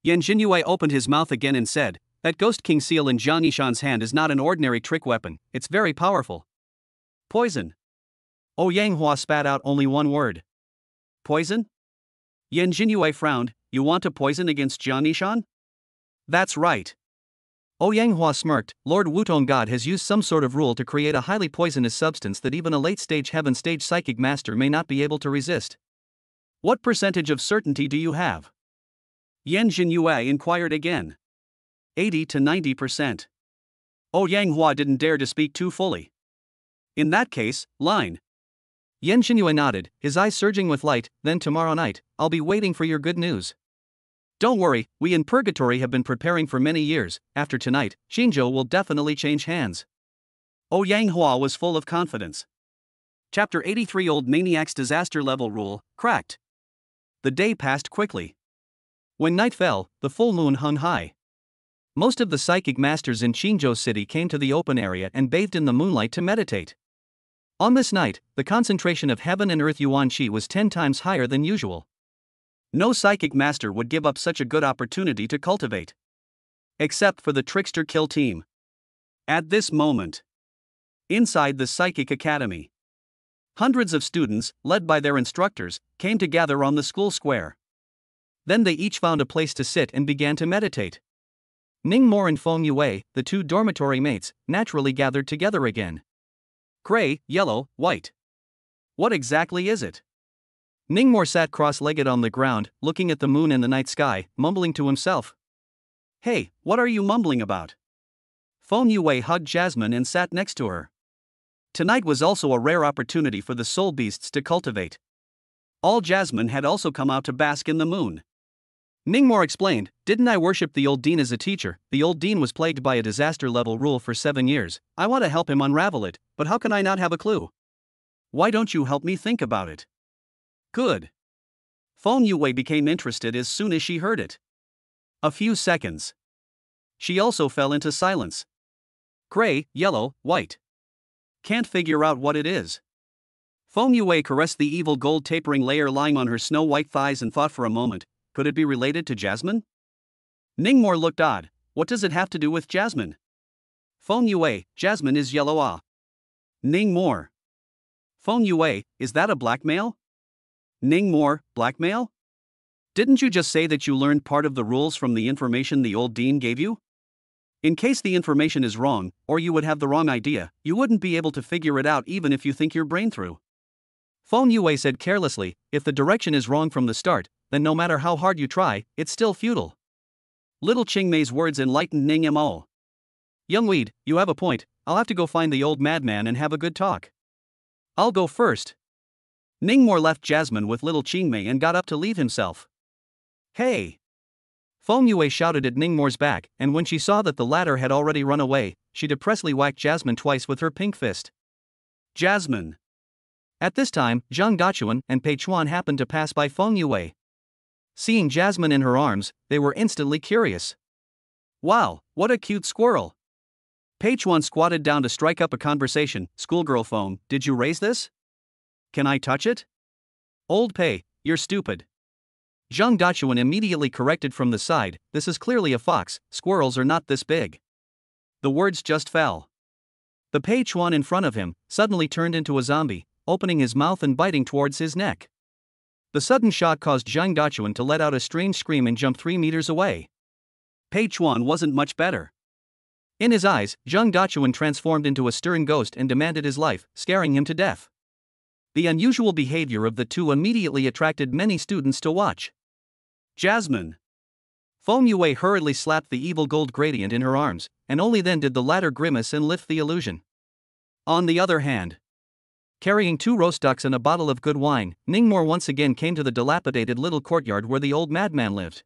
Yan Jinyue opened his mouth again and said, that Ghost King seal in Jiang Yishan's hand is not an ordinary trick weapon, it's very powerful. Poison. Ouyang Hua spat out only one word. Poison? Yan Jinyue frowned, you want to poison against Jiang Yishan? That's right. Yang Hua smirked. Lord Wutong God has used some sort of rule to create a highly poisonous substance that even a late-stage heaven-stage psychic master may not be able to resist. What percentage of certainty do you have? Yan Jinyue inquired again. 80 to 90%. Yang Hua didn't dare to speak too fully. In that case, line. Yan Jinyue nodded, his eyes surging with light. Then tomorrow night, I'll be waiting for your good news. Don't worry, we in Purgatory have been preparing for many years. After tonight, Xinzhou will definitely change hands. Yang Hua was full of confidence. Chapter 83 Old Maniac's Disaster Level Rule, cracked. The day passed quickly. When night fell, the full moon hung high. Most of the psychic masters in Xinzhou City came to the open area and bathed in the moonlight to meditate. On this night, the concentration of heaven and earth Yuan Qi was 10 times higher than usual. No psychic master would give up such a good opportunity to cultivate. Except for the Trickster Kill team. At this moment, inside the Psychic Academy, hundreds of students, led by their instructors, came to gather on the school square. Then they each found a place to sit and began to meditate. Ning Mo and Feng Yue, the two dormitory mates, naturally gathered together again. Gray, yellow, white. What exactly is it? Ning Mo sat cross-legged on the ground, looking at the moon and the night sky, mumbling to himself. Hey, what are you mumbling about? Feng Yue hugged Jasmine and sat next to her. Tonight was also a rare opportunity for the soul beasts to cultivate. All Jasmine had also come out to bask in the moon. Ningmore explained, didn't I worship the old dean as a teacher? The old dean was plagued by a disaster-level rule for 7 years. I want to help him unravel it, but how can I not have a clue? Why don't you help me think about it? Good. Feng Yue became interested as soon as she heard it. A few seconds. She also fell into silence. Gray, yellow, white. Can't figure out what it is. Feng Yue caressed the evil gold tapering layer lying on her snow-white thighs and thought for a moment, could it be related to Jasmine? Ningmore looked odd. What does it have to do with Jasmine? Feng Yue, Jasmine is yellow ah. Ningmore. Feng Yue, is that a blackmail? Ningmore, blackmail? Didn't you just say that you learned part of the rules from the information the old dean gave you? In case the information is wrong, or you would have the wrong idea, you wouldn't be able to figure it out even if you think your brain through. Feng Yue said carelessly, if the direction is wrong from the start, then no matter how hard you try, it's still futile. Little Qingmei's words enlightened Ning Mo. Young Weed, you have a point, I'll have to go find the old madman and have a good talk. I'll go first. Ningmore left Jasmine with little Qingmei and got up to leave himself. Hey! Feng Yue shouted at Ningmore's back, and when she saw that the latter had already run away, she depressively whacked Jasmine twice with her pink fist. Jasmine! At this time, Zhang Dachuan and Pei Chuan happened to pass by Feng Yue. Seeing Jasmine in her arms, they were instantly curious. Wow, what a cute squirrel! Pei Chuan squatted down to strike up a conversation. Schoolgirl Feng, did you raise this? Can I touch it? Old Pei, you're stupid. Zhang Dachuan immediately corrected from the side, this is clearly a fox, squirrels are not this big. The words just fell. The Pei Chuan in front of him suddenly turned into a zombie, opening his mouth and biting towards his neck. The sudden shock caused Zhang Dachuan to let out a strange scream and jump 3 meters away. Pei Chuan wasn't much better. In his eyes, Zhang Dachuan transformed into a stern ghost and demanded his life, scaring him to death. The unusual behavior of the two immediately attracted many students to watch. Jasmine! Feng Yue hurriedly slapped the evil gold gradient in her arms, and only then did the latter grimace and lift the illusion. On the other hand, carrying 2 roast ducks and a bottle of good wine, Ningmore once again came to the dilapidated little courtyard where the old madman lived.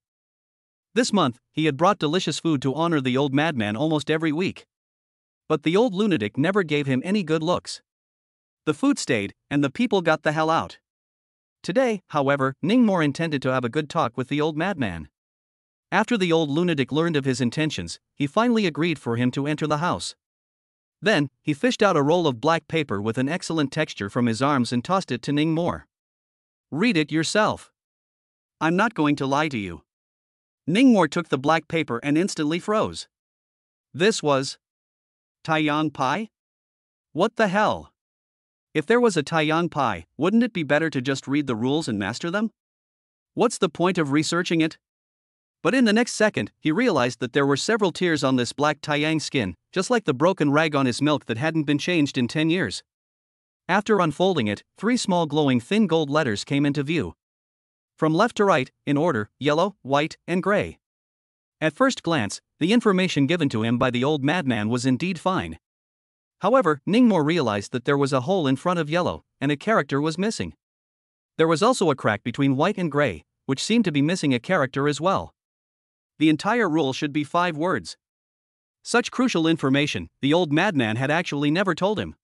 This month, he had brought delicious food to honor the old madman almost every week. But the old lunatic never gave him any good looks. The food stayed, and the people got the hell out. Today, however, Ningmore intended to have a good talk with the old madman. After the old lunatic learned of his intentions, he finally agreed for him to enter the house. Then, he fished out a roll of black paper with an excellent texture from his arms and tossed it to Ningmore. Read it yourself. I'm not going to lie to you. Ningmore took the black paper and instantly froze. This was Taiyang pie? What the hell? If there was a Taiyang pie, wouldn't it be better to just read the rules and master them? What's the point of researching it? But in the next second, he realized that there were several tears on this black Taiyang skin, just like the broken rag on his milk that hadn't been changed in 10 years. After unfolding it, 3 small glowing thin gold letters came into view. From left to right, in order, yellow, white, and gray. At first glance, the information given to him by the old madman was indeed fine. However, Ningmo realized that there was a hole in front of yellow, and a character was missing. There was also a crack between white and gray, which seemed to be missing a character as well. The entire rule should be 5 words. Such crucial information, the old madman had actually never told him.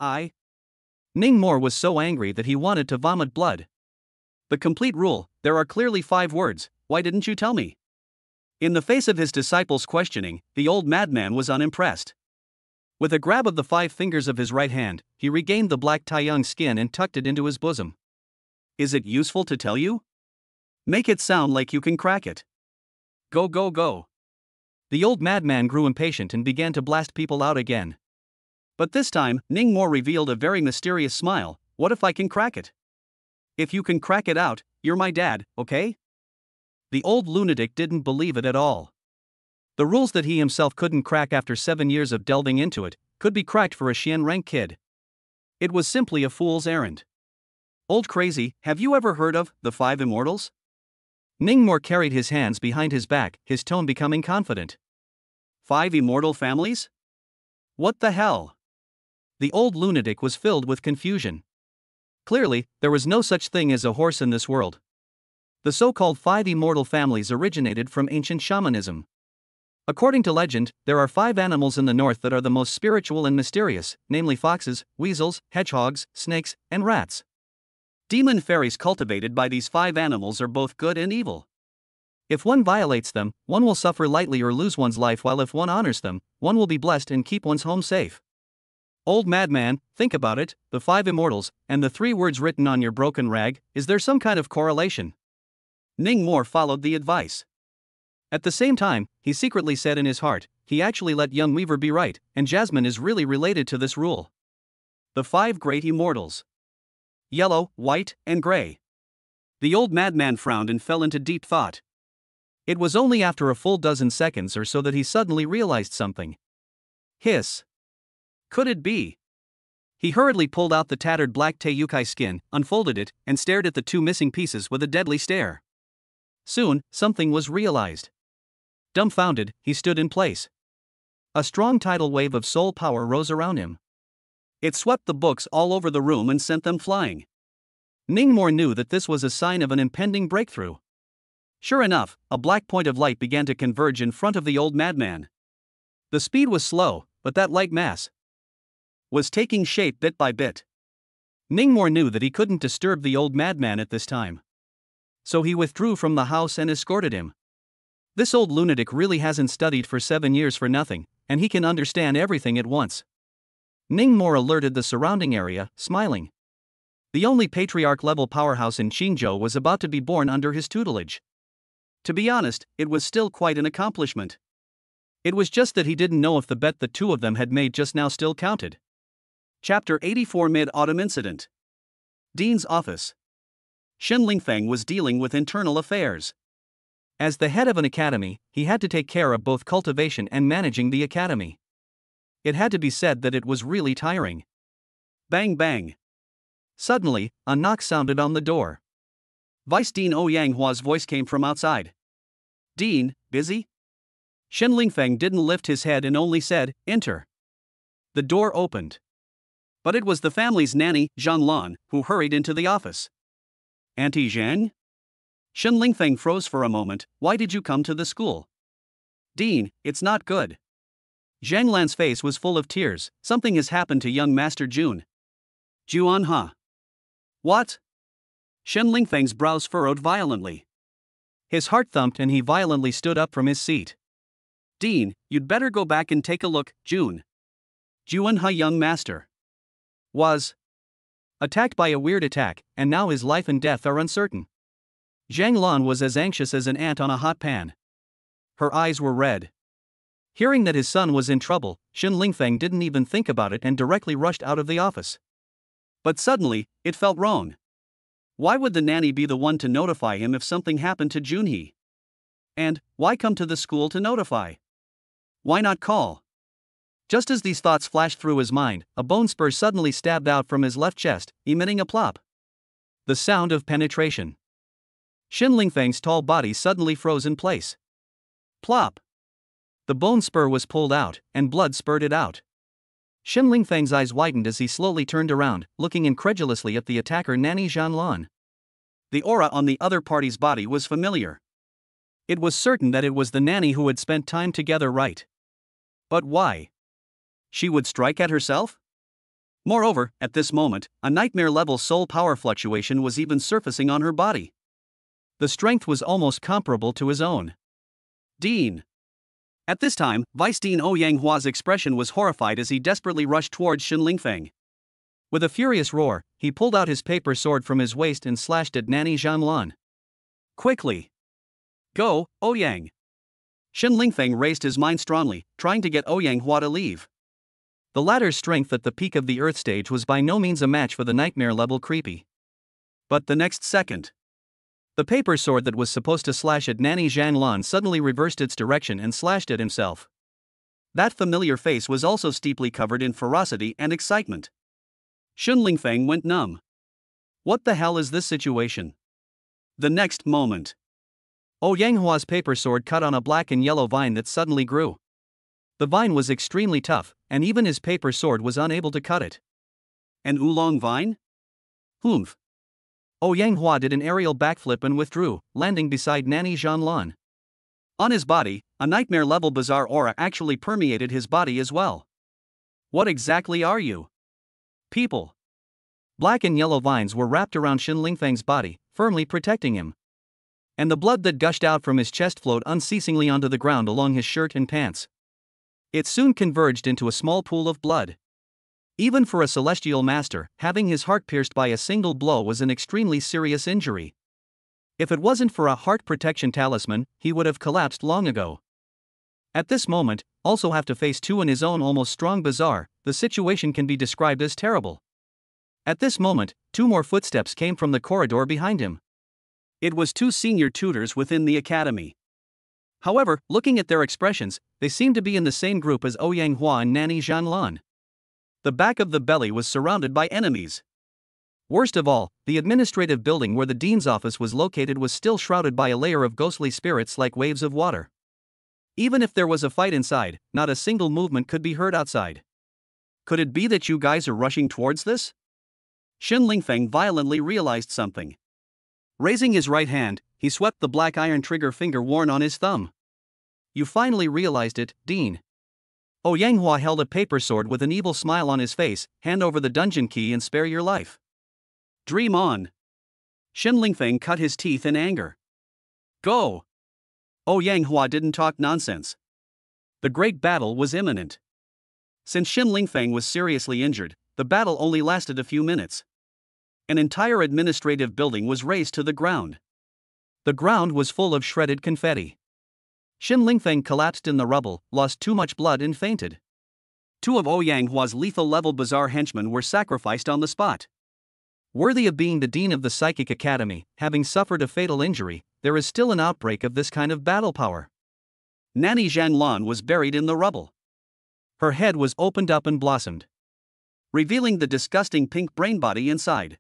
Ningmo was so angry that he wanted to vomit blood. The complete rule, there are clearly 5 words, why didn't you tell me? In the face of his disciples' questioning, the old madman was unimpressed. With a grab of the 5 fingers of his right hand, he regained the black Taiyang skin and tucked it into his bosom. Is it useful to tell you? Make it sound like you can crack it. Go go go. The old madman grew impatient and began to blast people out again. But this time, Ningmo revealed a very mysterious smile. What if I can crack it? If you can crack it out, you're my dad, okay? The old lunatic didn't believe it at all. The rules that he himself couldn't crack after 7 years of delving into it, could be cracked for a Xian rank kid. It was simply a fool's errand. Old crazy, have you ever heard of the 5 immortals? Ningmo carried his hands behind his back, his tone becoming confident. 5 immortal families? What the hell? The old lunatic was filled with confusion. Clearly, there was no such thing as a horse in this world. The so-called 5 immortal families originated from ancient shamanism. According to legend, there are 5 animals in the north that are the most spiritual and mysterious, namely foxes, weasels, hedgehogs, snakes, and rats. Demon fairies cultivated by these 5 animals are both good and evil. If one violates them, one will suffer lightly or lose one's life, while if one honors them, one will be blessed and keep one's home safe. Old madman, think about it, the 5 immortals, and the 3 words written on your broken rag, is there some kind of correlation? Ningmo followed the advice. At the same time, he secretly said in his heart, he actually let young Weaver be right, and Jasmine is really related to this rule. The 5 great immortals. Yellow, white, and gray. The old madman frowned and fell into deep thought. It was only after a full dozen seconds or so that he suddenly realized something. Hiss. Could it be? He hurriedly pulled out the tattered black Teiyukai skin, unfolded it, and stared at the 2 missing pieces with a deadly stare. Soon, something was realized. Dumbfounded, he stood in place. A strong tidal wave of soul power rose around him. It swept the books all over the room and sent them flying. Ningmo knew that this was a sign of an impending breakthrough. Sure enough, a black point of light began to converge in front of the old madman. The speed was slow, but that light mass was taking shape bit by bit. Ningmo knew that he couldn't disturb the old madman at this time. So he withdrew from the house and escorted him. This old lunatic really hasn't studied for 7 years for nothing, and he can understand everything at once. Ningmo alerted the surrounding area, smiling. The only patriarch-level powerhouse in Qingzhou was about to be born under his tutelage. To be honest, it was still quite an accomplishment. It was just that he didn't know if the bet the 2 of them had made just now still counted. Chapter 84 Mid-Autumn Incident. Dean's Office. Shen Lingfeng was dealing with internal affairs. As the head of an academy, he had to take care of both cultivation and managing the academy. It had to be said that it was really tiring. Bang bang. Suddenly, a knock sounded on the door. Vice Dean Ouyang Hua's voice came from outside. Dean, busy? Shen Lingfeng didn't lift his head and only said, enter. The door opened. But it was the family's nanny, Zhang Lan, who hurried into the office. Auntie Zhang? Shen Lingfeng froze for a moment. Why did you come to the school? Dean, it's not good. Zhang Lan's face was full of tears. Something has happened to young Master Jun. Juan Ha. What? Shen Lingfeng's brows furrowed violently. His heart thumped and he violently stood up from his seat. Dean, you'd better go back and take a look, Jun. Juan Ha, young master, was attacked by a weird attack, and now his life and death are uncertain. Zhang Lan was as anxious as an ant on a hot pan. Her eyes were red. Hearing that his son was in trouble, Shen Lingfeng didn't even think about it and directly rushed out of the office. But suddenly, it felt wrong. Why would the nanny be the one to notify him if something happened to Junhee? And, why come to the school to notify? Why not call? Just as these thoughts flashed through his mind, a bone spur suddenly stabbed out from his left chest, emitting a plop. The sound of penetration. Shin Lingfeng's tall body suddenly froze in place. Plop! The bone spur was pulled out, and blood spurted out. Shin Lingfeng's eyes widened as he slowly turned around, looking incredulously at the attacker Nanny Zhanlan. The aura on the other party's body was familiar. It was certain that it was the nanny who had spent time together, right? But why? She would strike at herself? Moreover, at this moment, a nightmare-level soul power fluctuation was even surfacing on her body. The strength was almost comparable to his own. Dean. At this time, Vice Dean Ouyanghua's expression was horrified as he desperately rushed towards Shin Lingfeng. With a furious roar, he pulled out his paper sword from his waist and slashed at Nanny Zhanlan. Quickly! Go, Ouyang! Shin Lingfeng raised his mind strongly, trying to get Ouyanghua to leave. The latter's strength at the peak of the Earth stage was by no means a match for the nightmare-level creepy. But the next second, the paper sword that was supposed to slash at Nanny Zhanlan suddenly reversed its direction and slashed at himself. That familiar face was also steeply covered in ferocity and excitement. Shin Lingfeng went numb. What the hell is this situation? The next moment, Ouyanghua's paper sword cut on a black and yellow vine that suddenly grew. The vine was extremely tough, and even his paper sword was unable to cut it. An oolong vine? Humph. Ouyanghua did an aerial backflip and withdrew, landing beside Nanny Zhanlan. On his body, a nightmare-level bizarre aura actually permeated his body as well. What exactly are you? People. Black and yellow vines were wrapped around Shin Lingfeng's body, firmly protecting him. And the blood that gushed out from his chest flowed unceasingly onto the ground along his shirt and pants. It soon converged into a small pool of blood. Even for a celestial master, having his heart pierced by a single blow was an extremely serious injury. If it wasn't for a heart protection talisman, he would have collapsed long ago. At this moment, also have to face two in his own almost strong bizarre, the situation can be described as terrible. At this moment, two more footsteps came from the corridor behind him. It was two senior tutors within the academy. However, looking at their expressions, they seemed to be in the same group as Ouyanghua and Nanny Zhanlan. The back of the belly was surrounded by enemies. Worst of all, the administrative building where the dean's office was located was still shrouded by a layer of ghostly spirits like waves of water. Even if there was a fight inside, not a single movement could be heard outside. Could it be that you guys are rushing towards this? Shin Lingfeng violently realized something. Raising his right hand, he swept the black iron trigger finger worn on his thumb. You finally realized it, Dean. Ouyanghua held a paper sword with an evil smile on his face. Hand over the dungeon key and spare your life. Dream on. Shin Lingfeng cut his teeth in anger. Go. Ouyanghua didn't talk nonsense. The great battle was imminent. Since Shin Lingfeng was seriously injured, the battle only lasted a few minutes. An entire administrative building was razed to the ground. The ground was full of shredded confetti. Shin Lingfeng collapsed in the rubble, lost too much blood and fainted. Two of Ouyanghua's lethal-level bizarre henchmen were sacrificed on the spot. Worthy of being the dean of the Psychic Academy, having suffered a fatal injury, there is still an outbreak of this kind of battle power. Nanny Zhanlan was buried in the rubble. Her head was opened up and blossomed, revealing the disgusting pink brain body inside.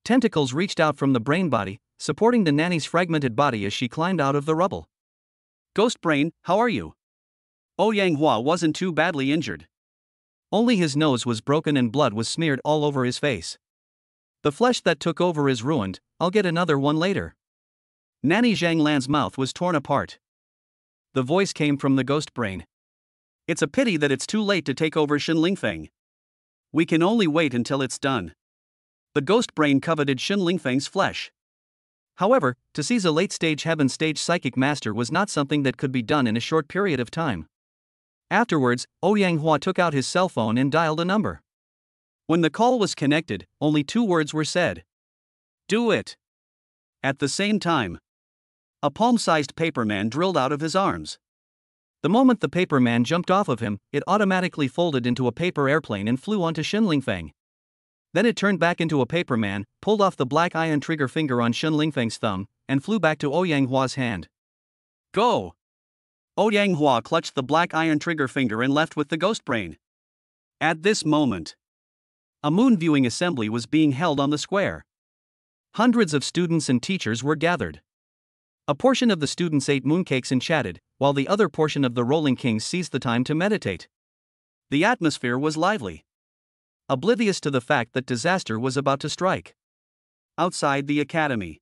Tentacles reached out from the brain body, supporting the nanny's fragmented body as she climbed out of the rubble. Ghost Brain, how are you? Ouyanghua wasn't too badly injured. Only his nose was broken and blood was smeared all over his face. The flesh that took over is ruined, I'll get another one later. Nanny Zhanglan's mouth was torn apart. The voice came from the Ghost Brain. It's a pity that it's too late to take over Shin Lingfeng. We can only wait until it's done. The Ghost Brain coveted Shin Lingfeng's flesh. However, to seize a late-stage heaven-stage psychic master was not something that could be done in a short period of time. Afterwards, Ouyanghua took out his cell phone and dialed a number. When the call was connected, only two words were said. Do it. At the same time, a palm-sized paperman drilled out of his arms. The moment the paperman jumped off of him, it automatically folded into a paper airplane and flew onto Shin Lingfeng. Then it turned back into a paperman, pulled off the black iron trigger finger on Shin Lingfeng's thumb, and flew back to Ouyanghua's hand. Go! Ouyang Hua clutched the black iron trigger finger and left with the ghost brain. At this moment, a moon viewing assembly was being held on the square. Hundreds of students and teachers were gathered. A portion of the students ate mooncakes and chatted, while the other portion of the rolling kings seized the time to meditate. The atmosphere was lively, oblivious to the fact that disaster was about to strike. Outside the academy,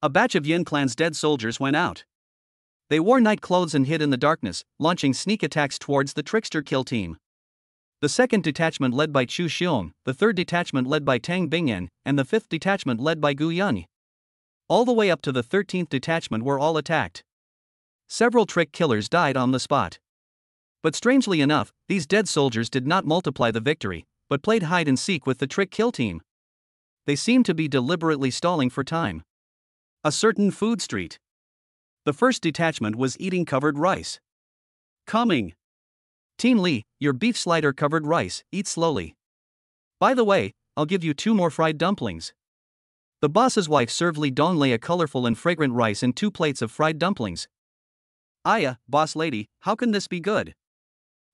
a batch of Yin Clan's dead soldiers went out. They wore night clothes and hid in the darkness, launching sneak attacks towards the trickster kill team. The second detachment led by Chu Xiong, the third detachment led by Tang Bingyan, and the fifth detachment led by Gu Yun. All the way up to the 13th detachment were all attacked. Several trick killers died on the spot. But strangely enough, these dead soldiers did not multiply the victory, but played hide and seek with the trick kill team. They seemed to be deliberately stalling for time. A certain food street. The first detachment was eating covered rice. Coming. Team Li, your beef slider covered rice, eat slowly. By the way, I'll give you 2 more fried dumplings. The boss's wife served Li Donglei a colorful and fragrant rice and 2 plates of fried dumplings. Aya, boss lady, how can this be good?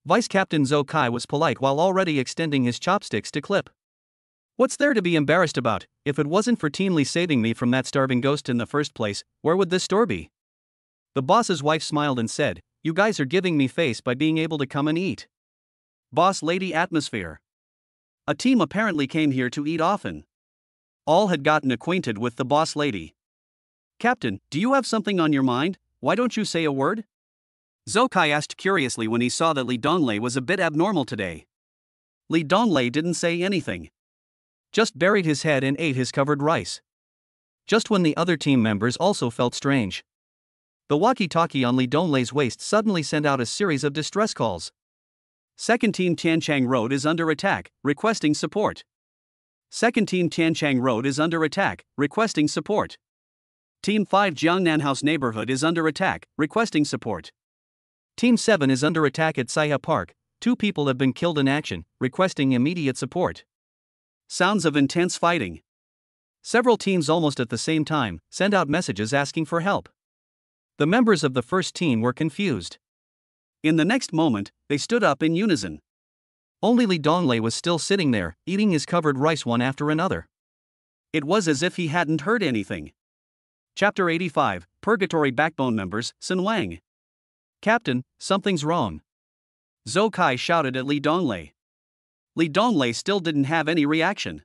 Vice Captain Zhou Kai was polite while already extending his chopsticks to Clip. What's there to be embarrassed about? If it wasn't for Team Li saving me from that starving ghost in the first place, where would this store be? The boss's wife smiled and said, you guys are giving me face by being able to come and eat. Boss lady atmosphere. A team apparently came here to eat often. All had gotten acquainted with the boss lady. Captain, do you have something on your mind? Why don't you say a word? Zhou Kai asked curiously when he saw that Li Donglei was a bit abnormal today. Li Donglei didn't say anything. Just buried his head and ate his covered rice. Just when the other team members also felt strange. The walkie-talkie on Li Donglei's waist suddenly sent out a series of distress calls. Second Team Tianchang Road is under attack, requesting support. Second Team Tianchang Road is under attack, requesting support. Team 5 Jiangnan House neighborhood is under attack, requesting support. Team 7 is under attack at Saiha Park, 2 people have been killed in action, requesting immediate support. Sounds of intense fighting. Several teams almost at the same time sent out messages asking for help. The members of the first team were confused. In the next moment, they stood up in unison. Only Li Donglei was still sitting there, eating his covered rice one after another. It was as if he hadn't heard anything. Chapter 85, Purgatory Backbone members, Sun Wang. Captain, something's wrong. Zhou Kai shouted at Li Donglei. Li Donglei still didn't have any reaction.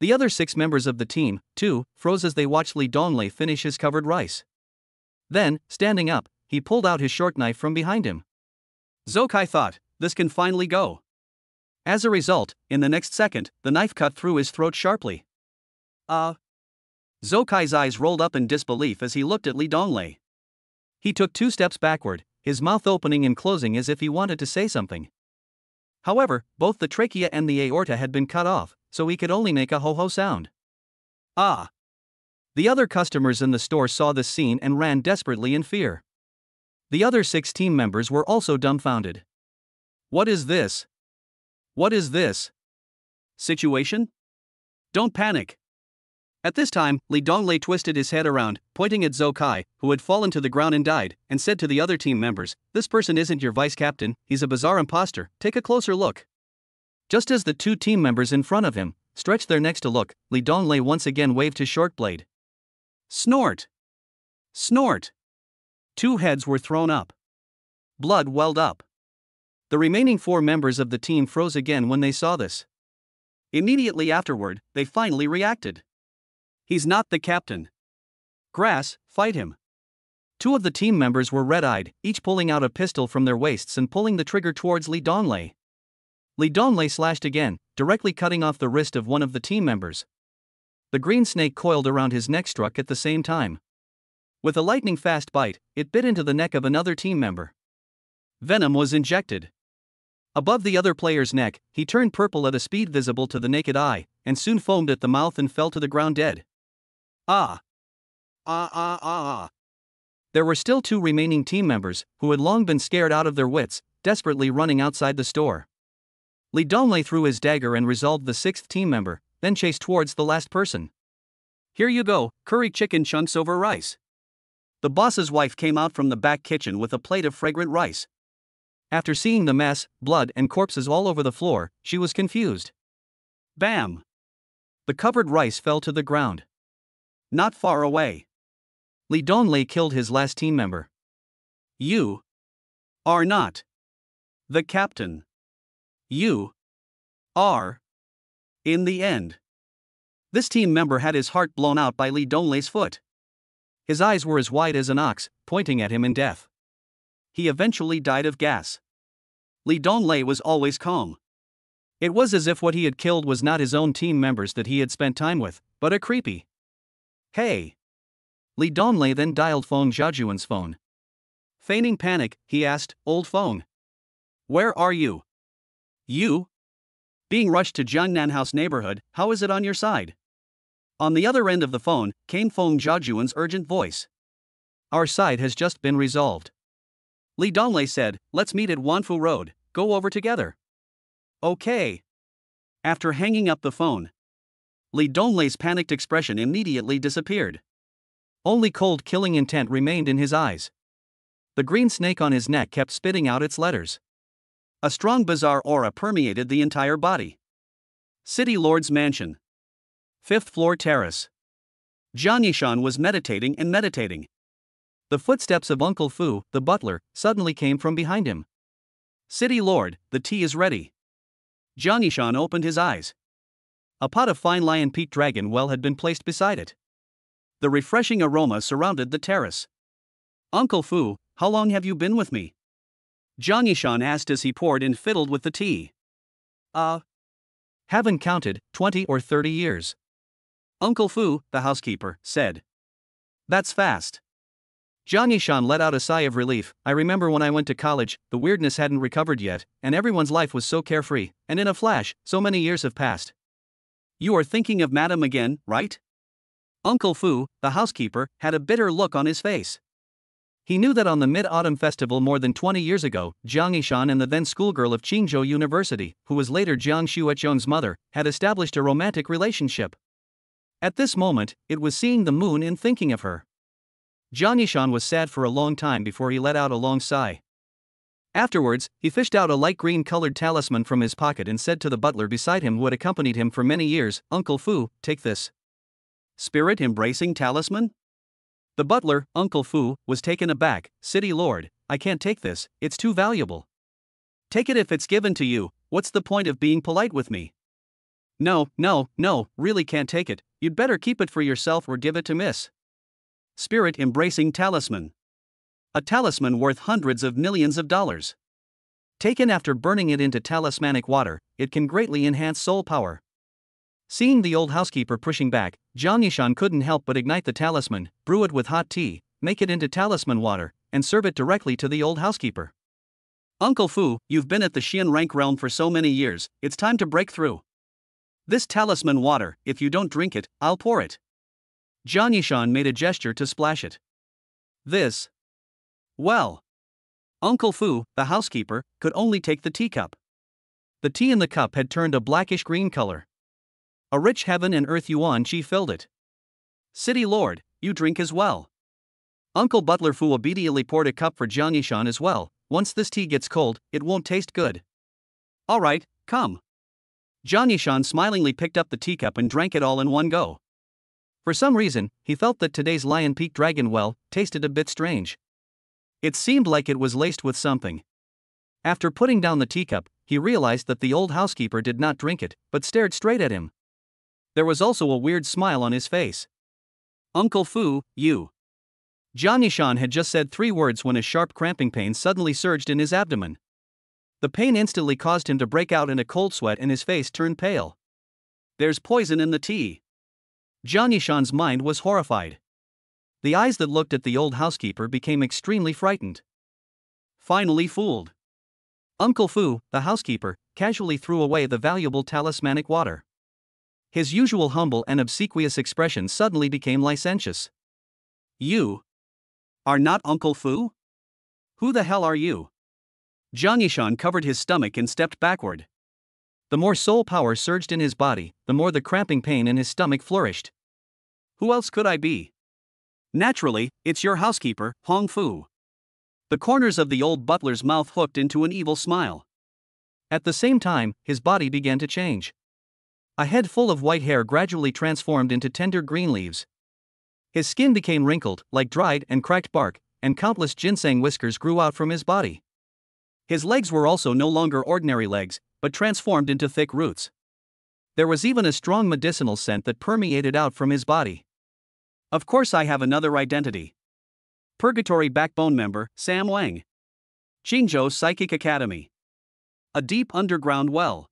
The other 6 members of the team, too, froze as they watched Li Donglei finish his covered rice. Then, standing up, he pulled out his short knife from behind him. Zhou Kai thought, this can finally go. As a result, in the next second, the knife cut through his throat sharply. Zhou Kai's eyes rolled up in disbelief as he looked at Li Donglei. He took 2 steps backward, his mouth opening and closing as if he wanted to say something. However, both the trachea and the aorta had been cut off, so he could only make a ho-ho sound. Ah! The other customers in the store saw this scene and ran desperately in fear. The other 6 team members were also dumbfounded. What is this? What is this situation? Don't panic. At this time, Li Donglei twisted his head around, pointing at Zhou Kai, who had fallen to the ground and died, and said to the other team members, this person isn't your vice captain, he's a bizarre imposter, take a closer look. Just as the 2 team members in front of him stretched their necks to look, Li Donglei once again waved his short blade. Snort! Snort! 2 heads were thrown up. Blood welled up. The remaining 4 members of the team froze again when they saw this. Immediately afterward, they finally reacted. He's not the captain. Grass, fight him. 2 of the team members were red-eyed, each pulling out a pistol from their waists and pulling the trigger towards Li Donglei. Li Donglei slashed again, directly cutting off the wrist of one of the team members. The green snake coiled around his neck struck at the same time. With a lightning-fast bite, it bit into the neck of another team member. Venom was injected. Above the other player's neck, he turned purple at a speed visible to the naked eye, and soon foamed at the mouth and fell to the ground dead. Ah! There were still 2 remaining team members, who had long been scared out of their wits, desperately running outside the store. Li Donglei threw his dagger and resolved the 6th team member, then chased towards the last person. Here you go, curry chicken chunks over rice. The boss's wife came out from the back kitchen with a plate of fragrant rice. After seeing the mess, blood and corpses all over the floor, she was confused. Bam! The covered rice fell to the ground. Not far away. Li Dongmei killed his last team member. You are not the captain. You are. In the end, this team member had his heart blown out by Li Dongmei's foot. His eyes were as wide as an ox, pointing at him in death. He eventually died of gas. Li Dongmei was always calm. It was as if what he had killed was not his own team members that he had spent time with, but a creepy. Hey! Li Dongmei then dialed Feng Zhaojuan's phone. Feigning panic, he asked, "Old Feng, where are you?" "You? Being rushed to Jiangnan House neighborhood, how is it on your side?" On the other end of the phone came Feng Zhaojuan's urgent voice. "Our side has just been resolved." Li Dongmei said, "Let's meet at Wanfu Road, go over together." "Okay." After hanging up the phone, Li Dongmei's panicked expression immediately disappeared. Only cold killing intent remained in his eyes. The green snake on his neck kept spitting out its letters. A strong bizarre aura permeated the entire body. City Lord's Mansion. 5th floor terrace. Jiang Yishan was meditating and meditating. The footsteps of Uncle Fu, the butler, suddenly came from behind him. "City Lord, the tea is ready." Jiang Yishan opened his eyes. A pot of fine Lion Peak Dragon well had been placed beside it. The refreshing aroma surrounded the terrace. "Uncle Fu, how long have you been with me?" Jiang Yishan asked as he poured and fiddled with the tea. Haven't counted, 20 or 30 years. Uncle Fu, the housekeeper, said. "That's fast." Jiang Yishan let out a sigh of relief. "I remember when I went to college, the weirdness hadn't recovered yet, and everyone's life was so carefree, and in a flash, so many years have passed." "You are thinking of Madam again, right?" Uncle Fu, the housekeeper, had a bitter look on his face. He knew that on the Mid-Autumn Festival more than 20 years ago, Jiang Yishan and the then schoolgirl of Qingzhou University, who was later Jiang Xuezhong's mother, had established a romantic relationship. At this moment, it was seeing the moon in thinking of her. Jiang Yishan was sad for a long time before he let out a long sigh. Afterwards, he fished out a light green-colored talisman from his pocket and said to the butler beside him who had accompanied him for many years, "Uncle Fu, take this." Spirit-embracing talisman? The butler, Uncle Fu, was taken aback. "City Lord, I can't take this, it's too valuable." "Take it if it's given to you, what's the point of being polite with me?" No, really can't take it, you'd better keep it for yourself or give it to Miss." Spirit-embracing talisman. A talisman worth hundreds of millions of dollars. Taken after burning it into talismanic water, it can greatly enhance soul power. Seeing the old housekeeper pushing back, Jiang Yishan couldn't help but ignite the talisman, brew it with hot tea, make it into talisman water, and serve it directly to the old housekeeper. "Uncle Fu, you've been at the Xian rank realm for so many years, it's time to break through. This talisman water, if you don't drink it, I'll pour it." Jiang Yishan made a gesture to splash it. This. Well. Uncle Fu, the housekeeper, could only take the teacup. The tea in the cup had turned a blackish green color. A rich heaven and earth yuan qi filled it. "City Lord, you drink as well." Uncle Butler Fu obediently poured a cup for Jiang Yishan as well. "Once this tea gets cold, it won't taste good." "All right, come." Jiang Yishan smilingly picked up the teacup and drank it all in one go. For some reason, he felt that today's Lion Peak Dragon well tasted a bit strange. It seemed like it was laced with something. After putting down the teacup, he realized that the old housekeeper did not drink it, but stared straight at him. There was also a weird smile on his face. "Uncle Fu, you." Jiang Yishan had just said 3 words when a sharp cramping pain suddenly surged in his abdomen. The pain instantly caused him to break out in a cold sweat and his face turned pale. "There's poison in the tea." Jiang Yishan's mind was horrified. The eyes that looked at the old housekeeper became extremely frightened. Finally fooled. Uncle Fu, the housekeeper, casually threw away the valuable talismanic water. His usual humble and obsequious expression suddenly became licentious. "You are not Uncle Fu? Who the hell are you?" Jiang Yishan covered his stomach and stepped backward. The more soul power surged in his body, the more the cramping pain in his stomach flourished. "Who else could I be?" Naturally, it's your housekeeper, Hong Fu. The corners of the old butler's mouth hooked into an evil smile. At the same time, his body began to change. A head full of white hair gradually transformed into tender green leaves. His skin became wrinkled, like dried and cracked bark, and countless ginseng whiskers grew out from his body. His legs were also no longer ordinary legs, but transformed into thick roots. There was even a strong medicinal scent that permeated out from his body. Of course, I have another identity. Purgatory Backbone member, Sam Wang. Qingzhou Psychic Academy. A deep underground well.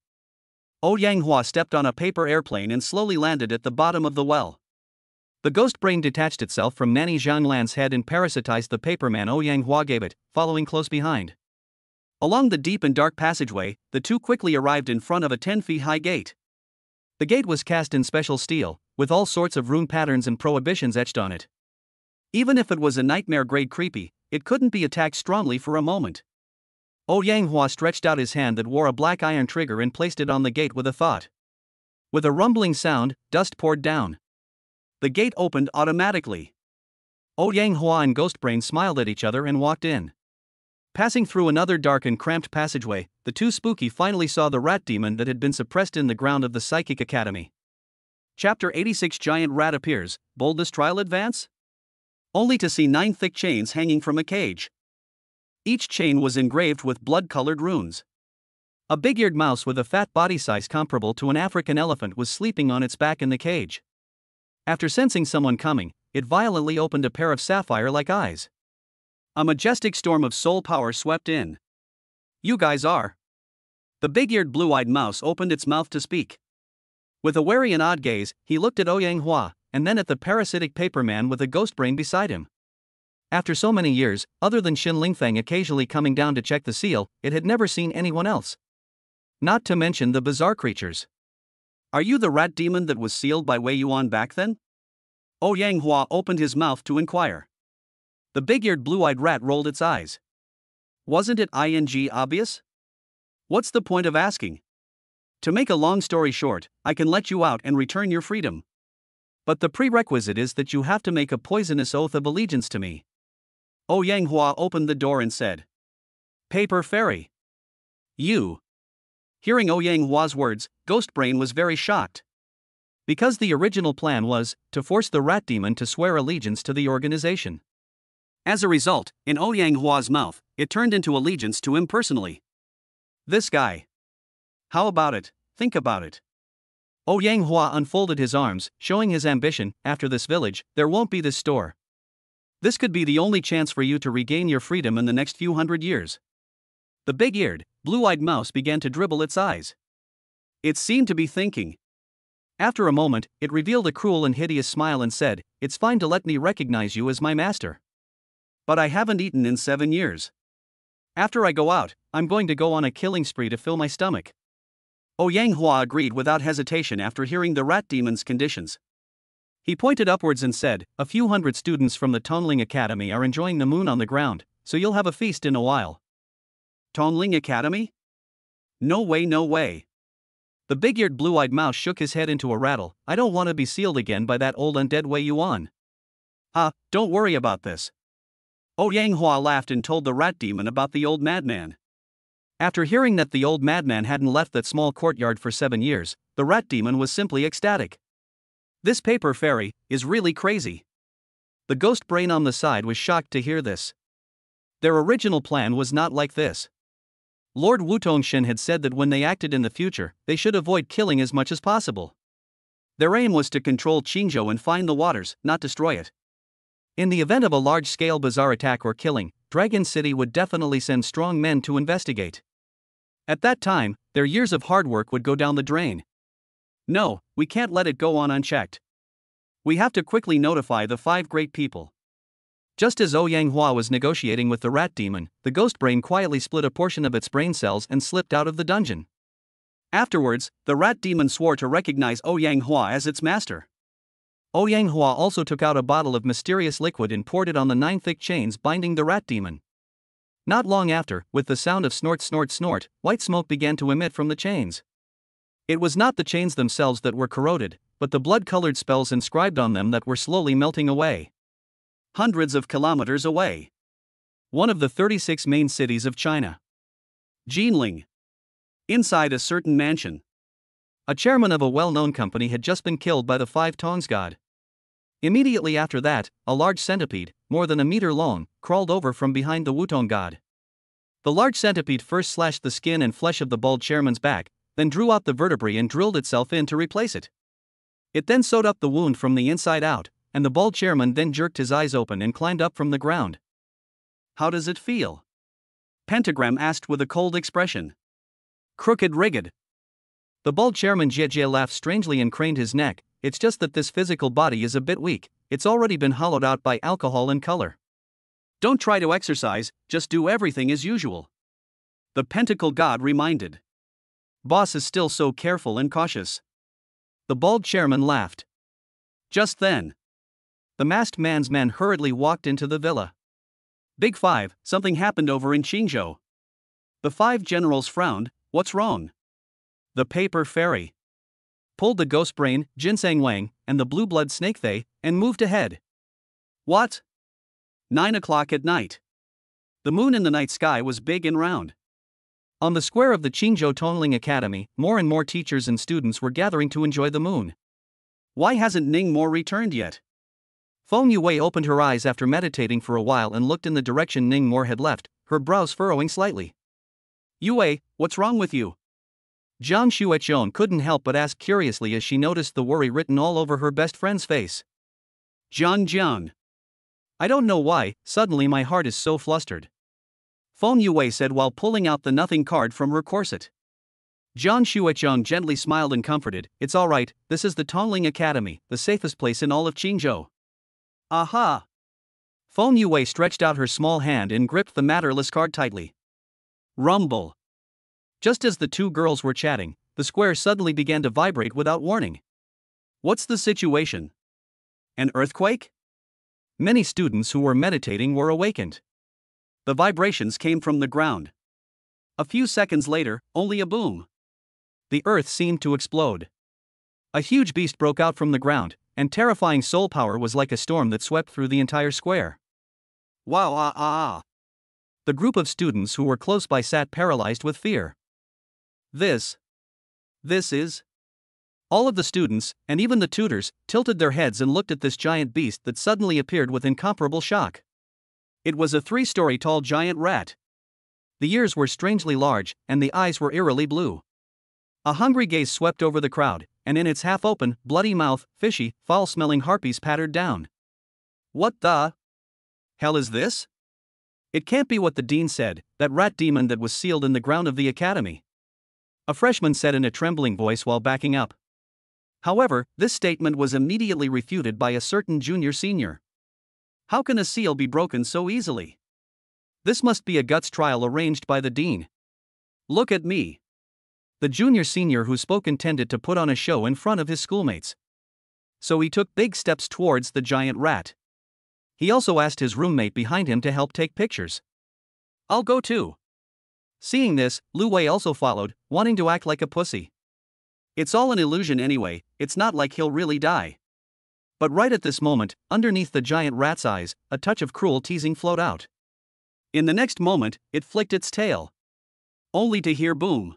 Ouyang Hua stepped on a paper airplane and slowly landed at the bottom of the well. The ghost brain detached itself from Nanny Zhanglan's head and parasitized the paperman Ouyang Hua gave it, following close behind. Along the deep and dark passageway, the two quickly arrived in front of a 10-feet-high gate. The gate was cast in special steel, with all sorts of rune patterns and prohibitions etched on it. Even if it was a nightmare-grade creepy, it couldn't be attacked strongly for a moment. Ouyang Hua stretched out his hand that wore a black iron trigger and placed it on the gate with a thought. With a rumbling sound, dust poured down. The gate opened automatically. Ouyang Hua and Ghostbrain smiled at each other and walked in. Passing through another dark and cramped passageway, the two spooky finally saw the rat demon that had been suppressed in the ground of the Psychic Academy. Chapter 86 Giant Rat Appears, Boldest Trial Advance? Only to see 9 thick chains hanging from a cage. Each chain was engraved with blood-colored runes. A big-eared mouse with a fat body size comparable to an African elephant was sleeping on its back in the cage. After sensing someone coming, it violently opened a pair of sapphire-like eyes. A majestic storm of soul power swept in. You guys are. The big-eared blue-eyed mouse opened its mouth to speak. With a wary and odd gaze, he looked at Ouyang Hua, and then at the parasitic paperman with a ghost brain beside him. After so many years, other than Xin Lingfeng occasionally coming down to check the seal, it had never seen anyone else. Not to mention the bizarre creatures. Are you the rat demon that was sealed by Wei Yuan back then? Ouyang Hua opened his mouth to inquire. The big-eared blue-eyed rat rolled its eyes. Wasn't it obvious? What's the point of asking? To make a long story short, I can let you out and return your freedom. But the prerequisite is that you have to make a poisonous oath of allegiance to me. Ouyang Hua opened the door and said. Paper fairy. You. Hearing Ouyang Hua's words, Ghostbrain was very shocked. Because the original plan was to force the rat demon to swear allegiance to the organization. As a result, in Ouyang Hua's mouth, it turned into allegiance to him personally. This guy. How about it? Think about it. Ouyang Hua unfolded his arms, showing his ambition. After this village, there won't be this store. This could be the only chance for you to regain your freedom in the next few hundred years. The big-eared, blue-eyed mouse began to dribble its eyes. It seemed to be thinking. After a moment, it revealed a cruel and hideous smile and said, It's fine to let me recognize you as my master. But I haven't eaten in 7 years. After I go out, I'm going to go on a killing spree to fill my stomach. Ouyang Hua agreed without hesitation after hearing the rat demon's conditions. He pointed upwards and said, A few hundred students from the Tongling Academy are enjoying the moon on the ground, so you'll have a feast in a while. Tongling Academy? No way, no way. The big-eared blue-eyed mouse shook his head into a rattle. I don't want to be sealed again by that old undead Wei Yuan. Don't worry about this. Ouyang Hua laughed and told the rat demon about the old madman. After hearing that the old madman hadn't left that small courtyard for 7 years, the rat demon was simply ecstatic. This paper fairy is really crazy. The ghost brain on the side was shocked to hear this. Their original plan was not like this. Lord Wutongshin had said that when they acted in the future, they should avoid killing as much as possible. Their aim was to control Qingzhou and find the waters, not destroy it. In the event of a large-scale bizarre attack or killing, Dragon City would definitely send strong men to investigate. At that time, their years of hard work would go down the drain. No, we can't let it go on unchecked. We have to quickly notify the 5 great people. Just as Ouyang Hua was negotiating with the rat demon, the ghost brain quietly split a portion of its brain cells and slipped out of the dungeon. Afterwards, the rat demon swore to recognize Ouyang Hua as its master. Ouyang Hua also took out a bottle of mysterious liquid and poured it on the 9 thick chains binding the rat demon. Not long after, with the sound of snort snort snort, white smoke began to emit from the chains. It was not the chains themselves that were corroded, but the blood-colored spells inscribed on them that were slowly melting away. hundreds of kilometers away. One of the 36 main cities of China. Jinling. Inside a certain mansion. A chairman of a well-known company had just been killed by the Five Tongs god. Immediately after that, a large centipede, more than a meter long, crawled over from behind the Wutong god. The large centipede first slashed the skin and flesh of the bald chairman's back, then drew out the vertebrae and drilled itself in to replace it. It then sewed up the wound from the inside out, and the bald chairman then jerked his eyes open and climbed up from the ground. "How does it feel?" Pentagram asked with a cold expression. "Crooked rigged." The bald chairman Jie laughed strangely and craned his neck. "It's just that this physical body is a bit weak, it's already been hollowed out by alcohol and color. Don't try to exercise, just do everything as usual." The pentacle god reminded. "Boss is still so careful and cautious." The bald chairman laughed. Just then, the masked man's man hurriedly walked into the villa. "Big Five, something happened over in Qingzhou." The five generals frowned. "What's wrong?" The paper fairy pulled the ghost brain, Jinsang Wang, and the blue blood snake They, and moved ahead. What? 9 o'clock at night. The moon in the night sky was big and round. On the square of the Qingzhou Tongling Academy, more and more teachers and students were gathering to enjoy the moon. Why hasn't Ning Mo returned yet? Feng Yue opened her eyes after meditating for a while and looked in the direction Ning Mo had left, her brows furrowing slightly. "Yue, what's wrong with you?" Jiang Shueqian couldn't help but ask curiously as she noticed the worry written all over her best friend's face. Jiang. I don't know why, suddenly my heart is so flustered." Feng Yue said while pulling out the nothing card from her corset. Jiang Shueqian gently smiled and comforted. "It's alright, this is the Tongling Academy, the safest place in all of Qingzhou." Aha! Feng Yue stretched out her small hand and gripped the matterless card tightly. Rumble. Just as the two girls were chatting, the square suddenly began to vibrate without warning. What's the situation? An earthquake? Many students who were meditating were awakened. The vibrations came from the ground. A few seconds later, only a boom. The earth seemed to explode. A huge beast broke out from the ground, and terrifying soul power was like a storm that swept through the entire square. Wow! The group of students who were close by sat paralyzed with fear. This is... All of the students, and even the tutors, tilted their heads and looked at this giant beast that suddenly appeared with incomparable shock. It was a 3-story tall giant rat. The ears were strangely large, and the eyes were eerily blue. A hungry gaze swept over the crowd, and in its half-open, bloody mouth, fishy, foul-smelling harpies pattered down. What the hell is this? It can't be what the dean said, that rat demon that was sealed in the ground of the academy. A freshman said in a trembling voice while backing up. However, this statement was immediately refuted by a certain junior senior. How can a seal be broken so easily? This must be a guts trial arranged by the dean. Look at me. The junior senior who spoke intended to put on a show in front of his schoolmates. So he took big steps towards the giant rat. He also asked his roommate behind him to help take pictures. I'll go too. Seeing this, Lu Wei also followed, wanting to act like a pussy. It's all an illusion anyway, it's not like he'll really die. But right at this moment, underneath the giant rat's eyes, a touch of cruel teasing flowed out. In the next moment, it flicked its tail. Only to hear boom.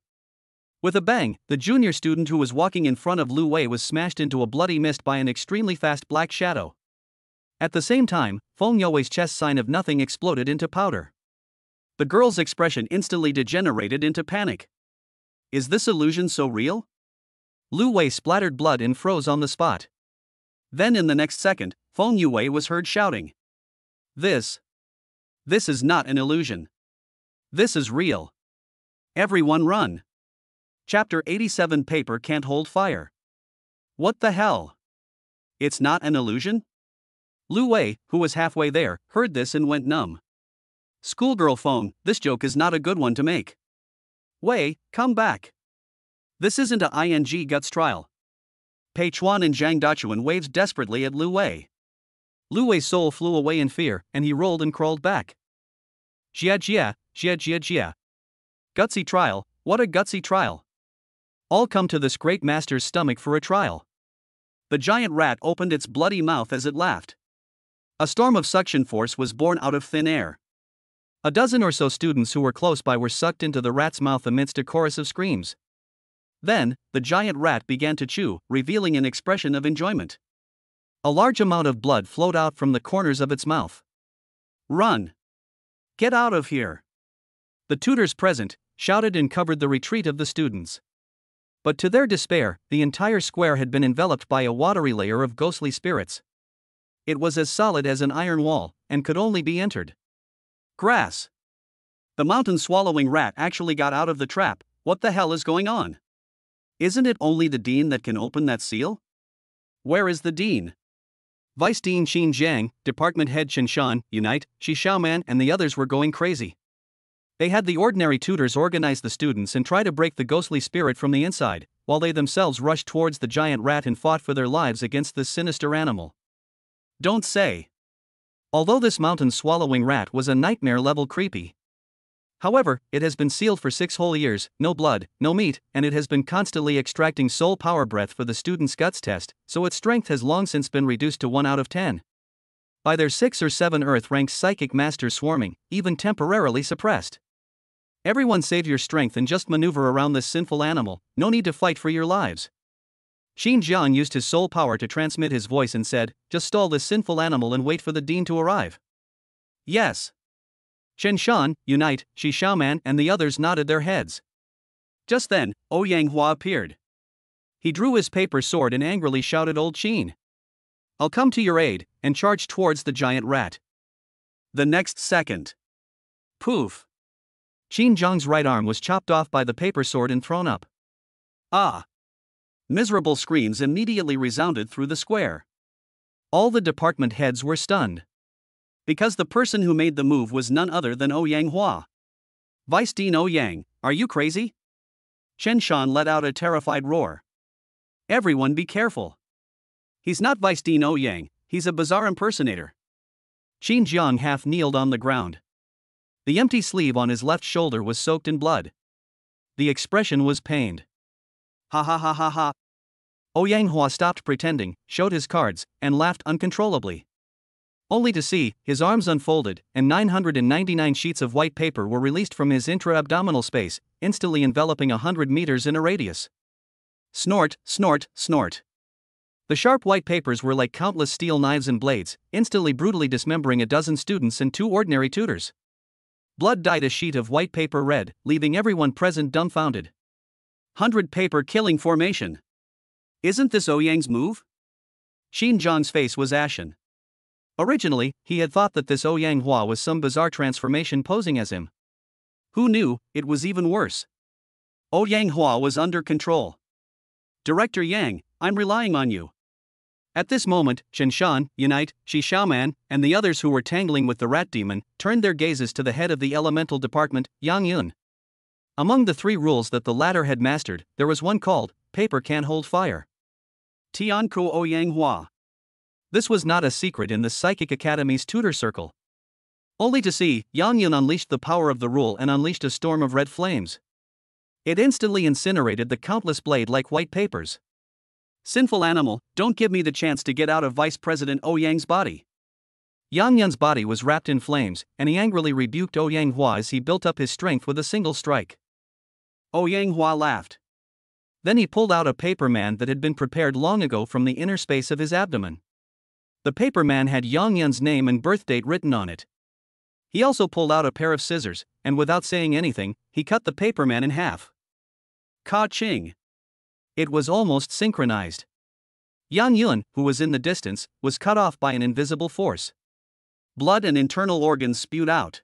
With a bang, the junior student who was walking in front of Lu Wei was smashed into a bloody mist by an extremely fast black shadow. At the same time, Feng You's chest sign of nothing exploded into powder. The girl's expression instantly degenerated into panic. Is this illusion so real? Lu Wei splattered blood and froze on the spot. Then in the next second, Feng Yue was heard shouting. This is not an illusion. This is real. Everyone run. Chapter 87 Paper can't hold fire. What the hell? It's not an illusion? Lu Wei, who was halfway there, heard this and went numb. Schoolgirl Feng, this joke is not a good one to make. Wei, come back. This isn't a ing guts trial. Pei Chuan and Zhang Dachuan waved desperately at Lu Wei. Lu Wei's soul flew away in fear, and he rolled and crawled back. Jia. Gutsy trial, what a gutsy trial. All come to this great master's stomach for a trial. The giant rat opened its bloody mouth as it laughed. A storm of suction force was born out of thin air. A dozen or so students who were close by were sucked into the rat's mouth amidst a chorus of screams. Then, the giant rat began to chew, revealing an expression of enjoyment. A large amount of blood flowed out from the corners of its mouth. "Run! Get out of here!" The tutors present shouted and covered the retreat of the students. But to their despair, the entire square had been enveloped by a watery layer of ghostly spirits. It was as solid as an iron wall, and could only be entered. Grass! The mountain-swallowing rat actually got out of the trap. What the hell is going on? Isn't it only the dean that can open that seal? Where is the dean? Vice Dean Xin Jiang, Department Head Chen Shan, Unite, Shi Xiaoman, and the others were going crazy. They had the ordinary tutors organize the students and try to break the ghostly spirit from the inside, while they themselves rushed towards the giant rat and fought for their lives against this sinister animal. Don't say. Although this mountain-swallowing rat was a nightmare-level creepy. However, it has been sealed for 6 whole years, no blood, no meat, and it has been constantly extracting soul power breath for the student's guts test, so its strength has long since been reduced to 1 out of 10. By their 6 or 7 Earth-ranked psychic masters swarming, even temporarily suppressed. Everyone save your strength and just maneuver around this sinful animal, no need to fight for your lives. Xin Jiang used his soul power to transmit his voice and said, just stall this sinful animal and wait for the dean to arrive. Yes. Chen Shan, Unite, Shi Xiaoman, and the others nodded their heads. Just then, Ouyang Hua appeared. He drew his paper sword and angrily shouted, "Old Qin, I'll come to your aid," and charged towards the giant rat. The next second. Poof! Qin Zhang's right arm was chopped off by the paper sword and thrown up. Ah! Miserable screams immediately resounded through the square. All the department heads were stunned. Because the person who made the move was none other than Ouyang Hua. Vice Dean Ouyang, are you crazy? Chen Shan let out a terrified roar. Everyone be careful. He's not Vice Dean Ouyang, he's a bizarre impersonator. Xin Jiang half kneeled on the ground. The empty sleeve on his left shoulder was soaked in blood. The expression was pained. Ha ha ha ha ha. Ouyang Hua stopped pretending, showed his cards, and laughed uncontrollably. Only to see his arms unfolded, and 999 sheets of white paper were released from his intra-abdominal space, instantly enveloping 100 meters in a radius. Snort, snort, snort. The sharp white papers were like countless steel knives and blades, instantly brutally dismembering a dozen students and 2 ordinary tutors. Blood dyed a sheet of white paper red, leaving everyone present dumbfounded. 100 paper killing formation. Isn't this Ouyang's move? Xin Jiang's face was ashen. Originally, he had thought that this Ouyang Hua was some bizarre transformation posing as him. Who knew, it was even worse. Ouyang Hua was under control. Director Yang, I'm relying on you. At this moment, Chen Shan, Unite, Shi Xiaoman, and the others who were tangling with the rat demon, turned their gazes to the head of the elemental department, Yang Yun. Among the 3 rules that the latter had mastered, there was one called, paper can't hold fire. Tiankou Ouyang Hua. This was not a secret in the Psychic Academy's tutor circle. Only to see, Yang Yun unleashed the power of the rule and unleashed a storm of red flames. It instantly incinerated the countless blade-like white papers. Sinful animal, don't give me the chance to get out of Vice President Ouyang's body. Yang Yun's body was wrapped in flames, and he angrily rebuked Ouyang Hua as he built up his strength with a single strike. Ouyang Hua laughed. Then he pulled out a paper man that had been prepared long ago from the inner space of his abdomen. The paper man had Yang Yun's name and birthdate written on it. He also pulled out a pair of scissors, and without saying anything, he cut the paper man in half. Ka-ching! It was almost synchronized. Yang Yun, who was in the distance, was cut off by an invisible force. Blood and internal organs spewed out.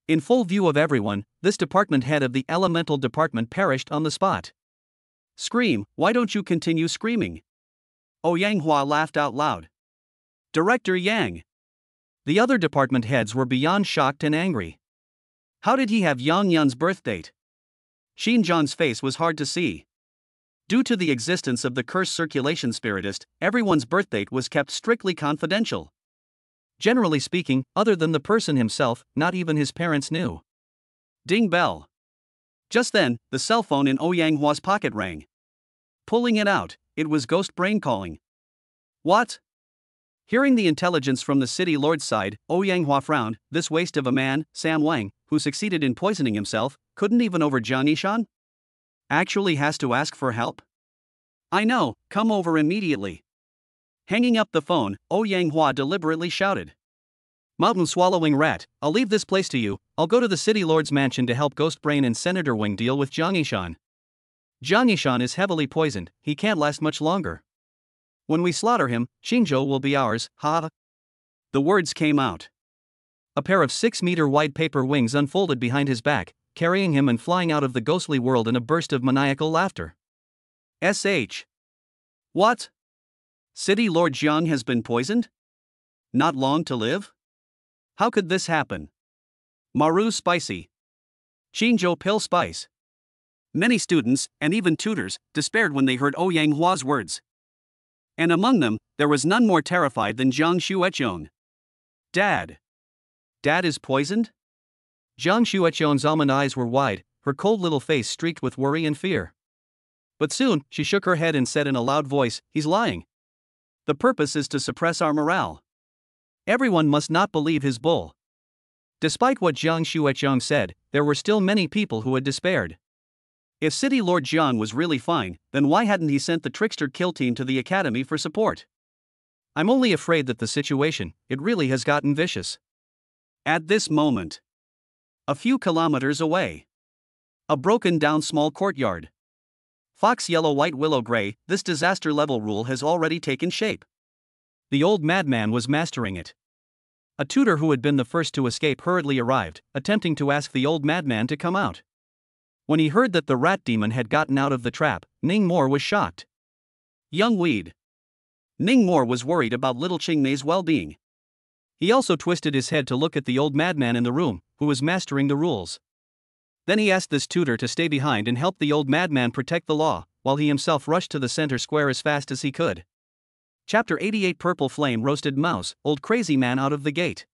In full view of everyone, this department head of the elemental department perished on the spot. Scream, why don't you continue screaming? Ouyang Hua laughed out loud. Director Yang. The other department heads were beyond shocked and angry. How did he have Yang Yun's birth date? Xin Jiang's face was hard to see. Due to the existence of the cursed circulation spiritist, everyone's birth date was kept strictly confidential. Generally speaking, other than the person himself, not even his parents knew. Ding bell. Just then, the cell phone in Ouyang Hua's pocket rang. Pulling it out, it was Ghost Brain calling. What? Hearing the intelligence from the city lord's side, Ouyang Hua frowned. This waste of a man, Sam Wang, who succeeded in poisoning himself, couldn't even over Jiang Yishan? Actually has to ask for help? I know, come over immediately. Hanging up the phone, Ouyang Hua deliberately shouted. Mountain-swallowing rat, I'll leave this place to you. I'll go to the city lord's mansion to help Ghost Brain and Senator Wing deal with Jiang Yishan. Jiang Yishan is heavily poisoned, he can't last much longer. When we slaughter him, Xingzhou will be ours, ha. The words came out. A pair of 6-meter wide paper wings unfolded behind his back, carrying him and flying out of the ghostly world in a burst of maniacal laughter. S.H. What? City Lord Jiang has been poisoned? Not long to live? How could this happen? Maru spicy. Xingzhou pill spice. Many students, and even tutors, despaired when they heard Ouyang Hua's words. And among them, there was none more terrified than Jiang Xuechong. Dad. Dad is poisoned? Jiang Xuechong's almond eyes were wide, her cold little face streaked with worry and fear. But soon, she shook her head and said in a loud voice, he's lying. The purpose is to suppress our morale. Everyone must not believe his bull. Despite what Jiang Xuechong said, there were still many people who had despaired. If City Lord Jiang was really fine, then why hadn't he sent the trickster kill team to the academy for support? I'm only afraid that the situation, it really has gotten vicious. At this moment, a few kilometers away, a broken down small courtyard. Fox yellow white willow gray, this disaster level rule has already taken shape. The old madman was mastering it. A tutor who had been the first to escape hurriedly arrived, attempting to ask the old madman to come out. When he heard that the rat demon had gotten out of the trap, Ning Mo was shocked. Young weed. Ning Mo was worried about little Qingmei's well-being. He also twisted his head to look at the old madman in the room, who was mastering the rules. Then he asked this tutor to stay behind and help the old madman protect the law, while he himself rushed to the center square as fast as he could. Chapter 88 Purple Flame Roasted Mouse, Old Crazy Man Out of the Gate.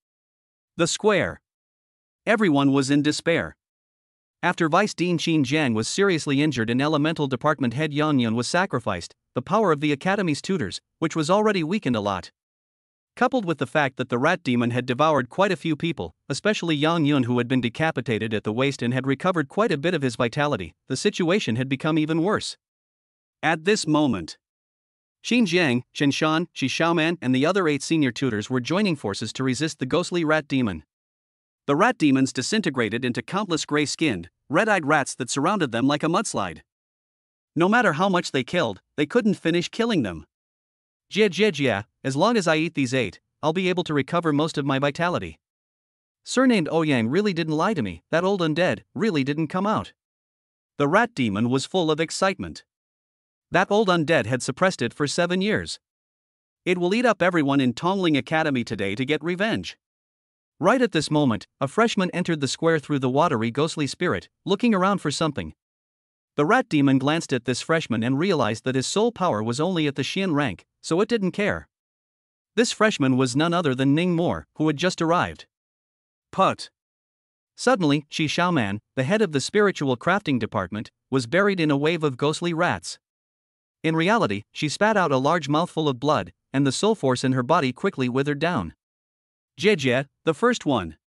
The square. Everyone was in despair. After Vice Dean Qin Jiang was seriously injured and Elemental Department Head Yang Yun was sacrificed, the power of the Academy's tutors, which was already weakened a lot. Coupled with the fact that the rat demon had devoured quite a few people, especially Yang Yun who had been decapitated at the waist and had recovered quite a bit of his vitality, the situation had become even worse. At this moment, Qin Jiang, Chen Shan, Shi Xiaoman and the other 8 senior tutors were joining forces to resist the ghostly rat demon. The rat demons disintegrated into countless gray-skinned, red-eyed rats that surrounded them like a mudslide. No matter how much they killed, they couldn't finish killing them. Jia, as long as I eat these 8, I'll be able to recover most of my vitality. Surnamed Ouyang really didn't lie to me, that old undead really didn't come out. The rat demon was full of excitement. That old undead had suppressed it for 7 years. It will eat up everyone in Tongling Academy today to get revenge. Right at this moment, a freshman entered the square through the watery ghostly spirit, looking around for something. The rat demon glanced at this freshman and realized that his soul power was only at the Xian rank, so it didn't care. This freshman was none other than Ning Mo, who had just arrived. Put. Suddenly, Shi Xiaoman, the head of the spiritual crafting department, was buried in a wave of ghostly rats. In reality, she spat out a large mouthful of blood, and the soul force in her body quickly withered down. Jie, the first one.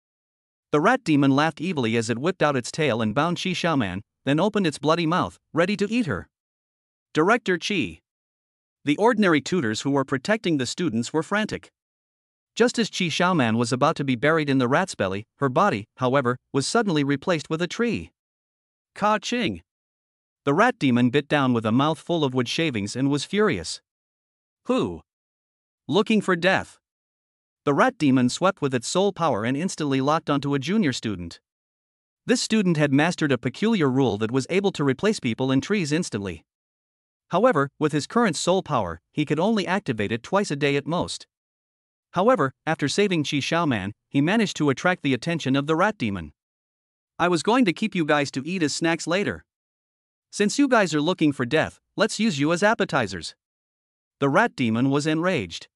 The rat demon laughed evilly as it whipped out its tail and bound Shi Xiaoman, then opened its bloody mouth, ready to eat her. Director Qi. The ordinary tutors who were protecting the students were frantic. Just as Qi Xiaoman was about to be buried in the rat's belly, her body, however, was suddenly replaced with a tree. Ka Qing. The rat demon bit down with a mouth full of wood shavings and was furious. Who? Looking for death. The rat demon swept with its soul power and instantly locked onto a junior student. This student had mastered a peculiar rule that was able to replace people in trees instantly. However, with his current soul power, he could only activate it twice a day at most. However, after saving Qi Xiaoman, he managed to attract the attention of the rat demon. I was going to keep you guys to eat as snacks later. Since you guys are looking for death, let's use you as appetizers. The rat demon was enraged.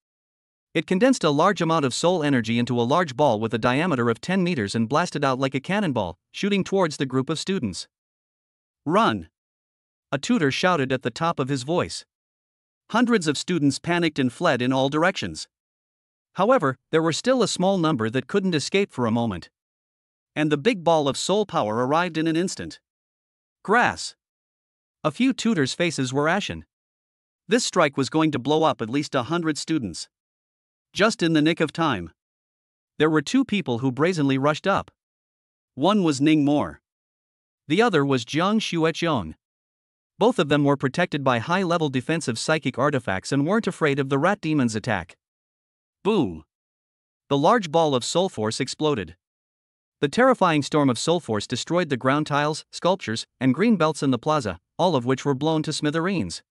It condensed a large amount of soul energy into a large ball with a diameter of 10 meters and blasted out like a cannonball, shooting towards the group of students. Run! A tutor shouted at the top of his voice. Hundreds of students panicked and fled in all directions. However, there were still a small number that couldn't escape for a moment. And the big ball of soul power arrived in an instant. Grass. A few tutors' faces were ashen. This strike was going to blow up at least 100 students. Just in the nick of time. There were two people who brazenly rushed up. One was Ning Mor. The other was Jiang Xueqiong. Both of them were protected by high-level defensive psychic artifacts and weren't afraid of the rat demon's attack. Boom! The large ball of soul force exploded. The terrifying storm of soul force destroyed the ground tiles, sculptures, and green belts in the plaza, all of which were blown to smithereens.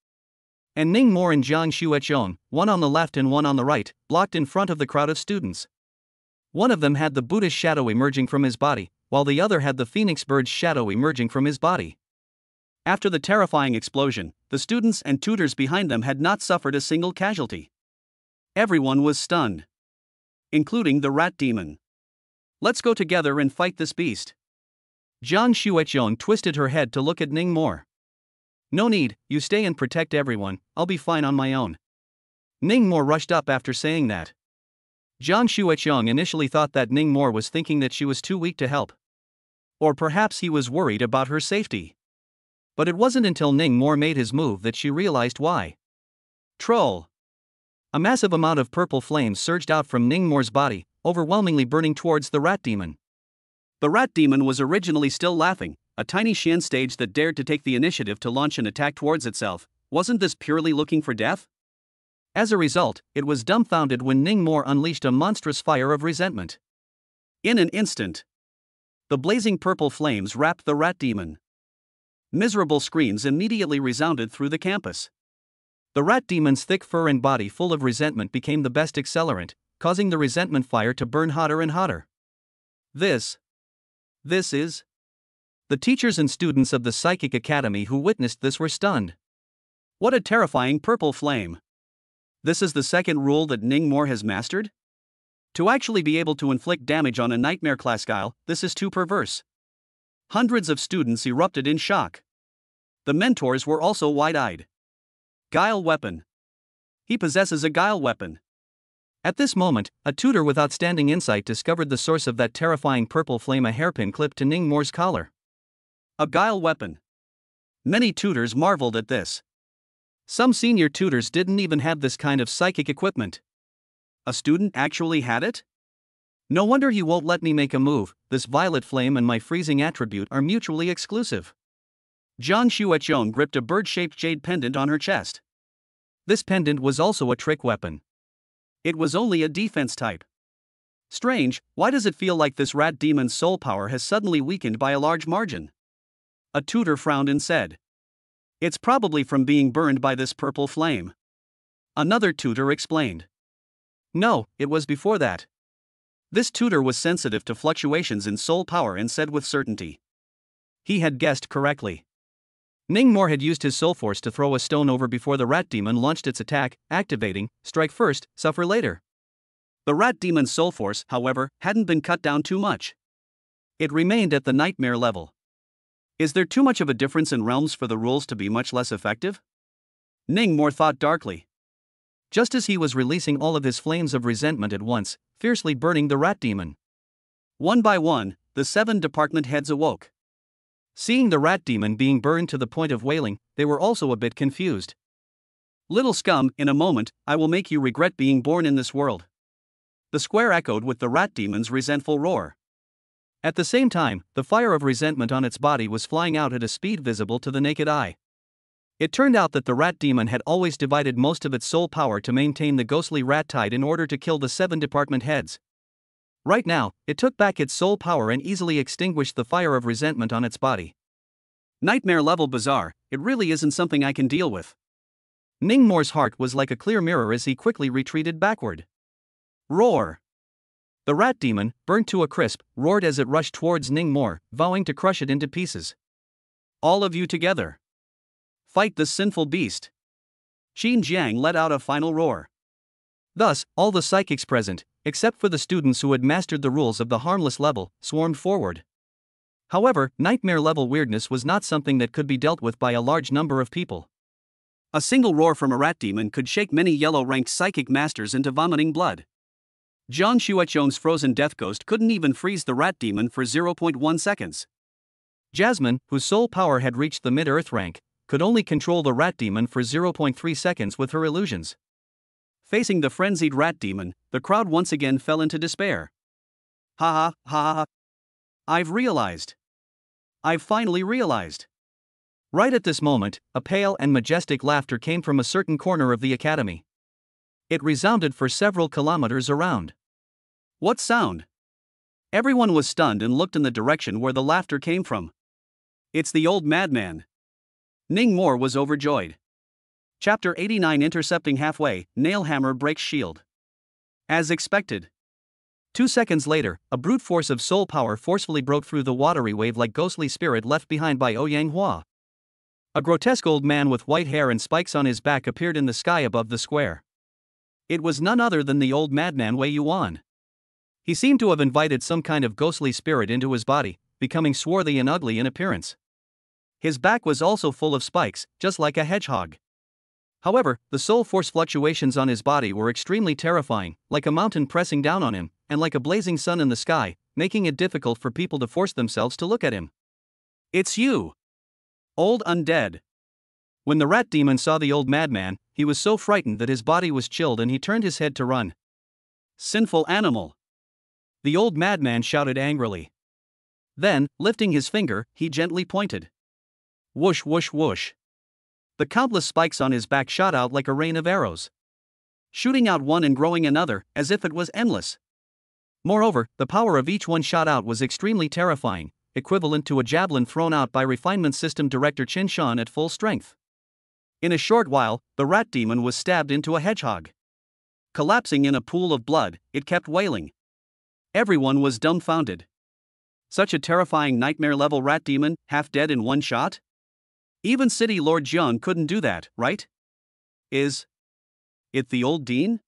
And Ning Mor and Jiang Xueqiong, one on the left and one on the right, blocked in front of the crowd of students. One of them had the Buddhist shadow emerging from his body, while the other had the phoenix bird's shadow emerging from his body. After the terrifying explosion, the students and tutors behind them had not suffered a single casualty. Everyone was stunned. Including the rat demon. Let's go together and fight this beast. Jiang Xueqiong twisted her head to look at Ning Mor. No need, you stay and protect everyone, I'll be fine on my own. Ning Mor rushed up after saying that. Jiang Xueqiong initially thought that Ning Mor was thinking that she was too weak to help. Or perhaps he was worried about her safety. But it wasn't until Ning Mor made his move that she realized why. Troll. A massive amount of purple flames surged out from Ning Mor's body, overwhelmingly burning towards the rat demon. The rat demon was originally still laughing, a tiny Xian stage that dared to take the initiative to launch an attack towards itself. Wasn't this purely looking for death? As a result, it was dumbfounded when Ning Mor unleashed a monstrous fire of resentment. In an instant, the blazing purple flames wrapped the rat demon. Miserable screams immediately resounded through the campus. The rat demon's thick fur and body full of resentment became the best accelerant, causing the resentment fire to burn hotter and hotter. This is... The teachers and students of the Psychic Academy who witnessed this were stunned. What a terrifying purple flame! This is the second rule that Ning Mor has mastered? To actually be able to inflict damage on a nightmare class Guile, this is too perverse. Hundreds of students erupted in shock. The mentors were also wide-eyed. Guile weapon. He possesses a guile weapon. At this moment, a tutor with outstanding insight discovered the source of that terrifying purple flame, a hairpin clip to Ning Mor's collar. A guile weapon. Many tutors marveled at this. Some senior tutors didn't even have this kind of psychic equipment. A student actually had it? No wonder you won't let me make a move. This violet flame and my freezing attribute are mutually exclusive. Jiang Xueqiong gripped a bird-shaped jade pendant on her chest. This pendant was also a trick weapon. It was only a defense type. Strange, why does it feel like this rat demon's soul power has suddenly weakened by a large margin? A tutor frowned and said. It's probably from being burned by this purple flame. Another tutor explained. No, it was before that. This tutor was sensitive to fluctuations in soul power and said with certainty. He had guessed correctly. Ning Mor had used his soul force to throw a stone over before the rat demon launched its attack, activating, strike first, suffer later. The rat demon's soul force, however, hadn't been cut down too much. It remained at the nightmare level. Is there too much of a difference in realms for the rules to be much less effective? Ning Mor thought darkly. Just as he was releasing all of his flames of resentment at once, fiercely burning the rat demon. One by one, the 7 department heads awoke. Seeing the rat demon being burned to the point of wailing, they were also a bit confused. Little scum, in a moment, I will make you regret being born in this world. The square echoed with the rat demon's resentful roar. At the same time, the fire of resentment on its body was flying out at a speed visible to the naked eye. It turned out that the rat demon had always divided most of its soul power to maintain the ghostly rat tide in order to kill the 7 department heads. Right now, it took back its soul power and easily extinguished the fire of resentment on its body. Nightmare level bizarre, it really isn't something I can deal with. Ning Mor's heart was like a clear mirror as he quickly retreated backward. Roar! The rat demon, burnt to a crisp, roared as it rushed towards Ning Mor, vowing to crush it into pieces. All of you together. Fight this sinful beast. Qin Jiang let out a final roar. Thus, all the psychics present, except for the students who had mastered the rules of the harmless level, swarmed forward. However, nightmare level weirdness was not something that could be dealt with by a large number of people. A single roar from a rat demon could shake many yellow-ranked psychic masters into vomiting blood. Jiang Shuechong's frozen death ghost couldn't even freeze the rat demon for 0.1 seconds. Jasmine, whose soul power had reached the mid-earth rank, could only control the rat demon for 0.3 seconds with her illusions. Facing the frenzied rat demon, the crowd once again fell into despair. Ha ha ha ha. I've finally realized. Right at this moment, a pale and majestic laughter came from a certain corner of the academy. It resounded for several kilometers around. What sound? Everyone was stunned and looked in the direction where the laughter came from. It's the old madman. Ning Mor was overjoyed. Chapter 89. Intercepting halfway, Nailhammer breaks shield. As expected. 2 seconds later, a brute force of soul power forcefully broke through the watery wave like ghostly spirit left behind by Ouyang Hua. A grotesque old man with white hair and spikes on his back appeared in the sky above the square. It was none other than the old madman Wei Yuan. He seemed to have invited some kind of ghostly spirit into his body, becoming swarthy and ugly in appearance. His back was also full of spikes, just like a hedgehog. However, the soul force fluctuations on his body were extremely terrifying, like a mountain pressing down on him, and like a blazing sun in the sky, making it difficult for people to force themselves to look at him. It's you! Old undead. When the rat demon saw the old madman, he was so frightened that his body was chilled and he turned his head to run. Sinful animal! The old madman shouted angrily. Then, lifting his finger, he gently pointed. Whoosh whoosh whoosh. The countless spikes on his back shot out like a rain of arrows, shooting out one and growing another, as if it was endless. Moreover, the power of each one shot out was extremely terrifying, equivalent to a javelin thrown out by Refinement System Director Qin Shan at full strength. In a short while, the rat demon was stabbed into a hedgehog. Collapsing in a pool of blood, it kept wailing. Everyone was dumbfounded. Such a terrifying nightmare-level rat demon, half dead in one shot? Even City Lord Jiang couldn't do that, right? Is it the old dean?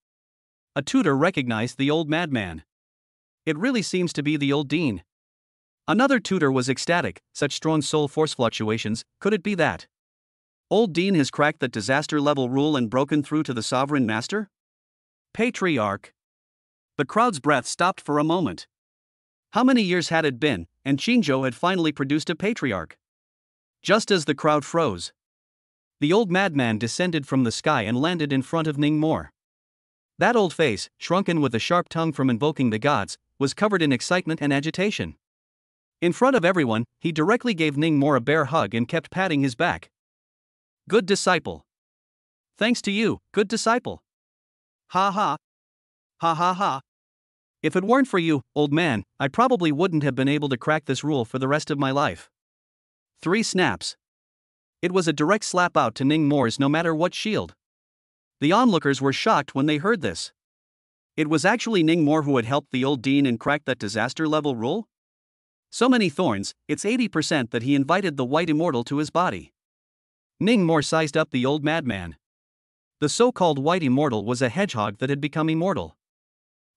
A tutor recognized the old madman. It really seems to be the old dean. Another tutor was ecstatic. Such strong soul force fluctuations, could it be that old dean has cracked that disaster-level rule and broken through to the sovereign master? Patriarch. The crowd's breath stopped for a moment. How many years had it been, and Qingzhou had finally produced a patriarch? Just as the crowd froze, the old madman descended from the sky and landed in front of Ning Mor. That old face, shrunken with a sharp tongue from invoking the gods, was covered in excitement and agitation. In front of everyone, he directly gave Ning Mor a bear hug and kept patting his back. Good disciple. Thanks to you, good disciple. Ha ha. Ha ha ha. If it weren't for you, old man, I probably wouldn't have been able to crack this rule for the rest of my life. 3 snaps. It was a direct slap out to Ning Mor's no matter what shield. The onlookers were shocked when they heard this. It was actually Ning Mor who had helped the old dean and cracked that disaster-level rule? So many thorns, it's 80% that he invited the white immortal to his body. Ning Mor sized up the old madman. The so-called white immortal was a hedgehog that had become immortal.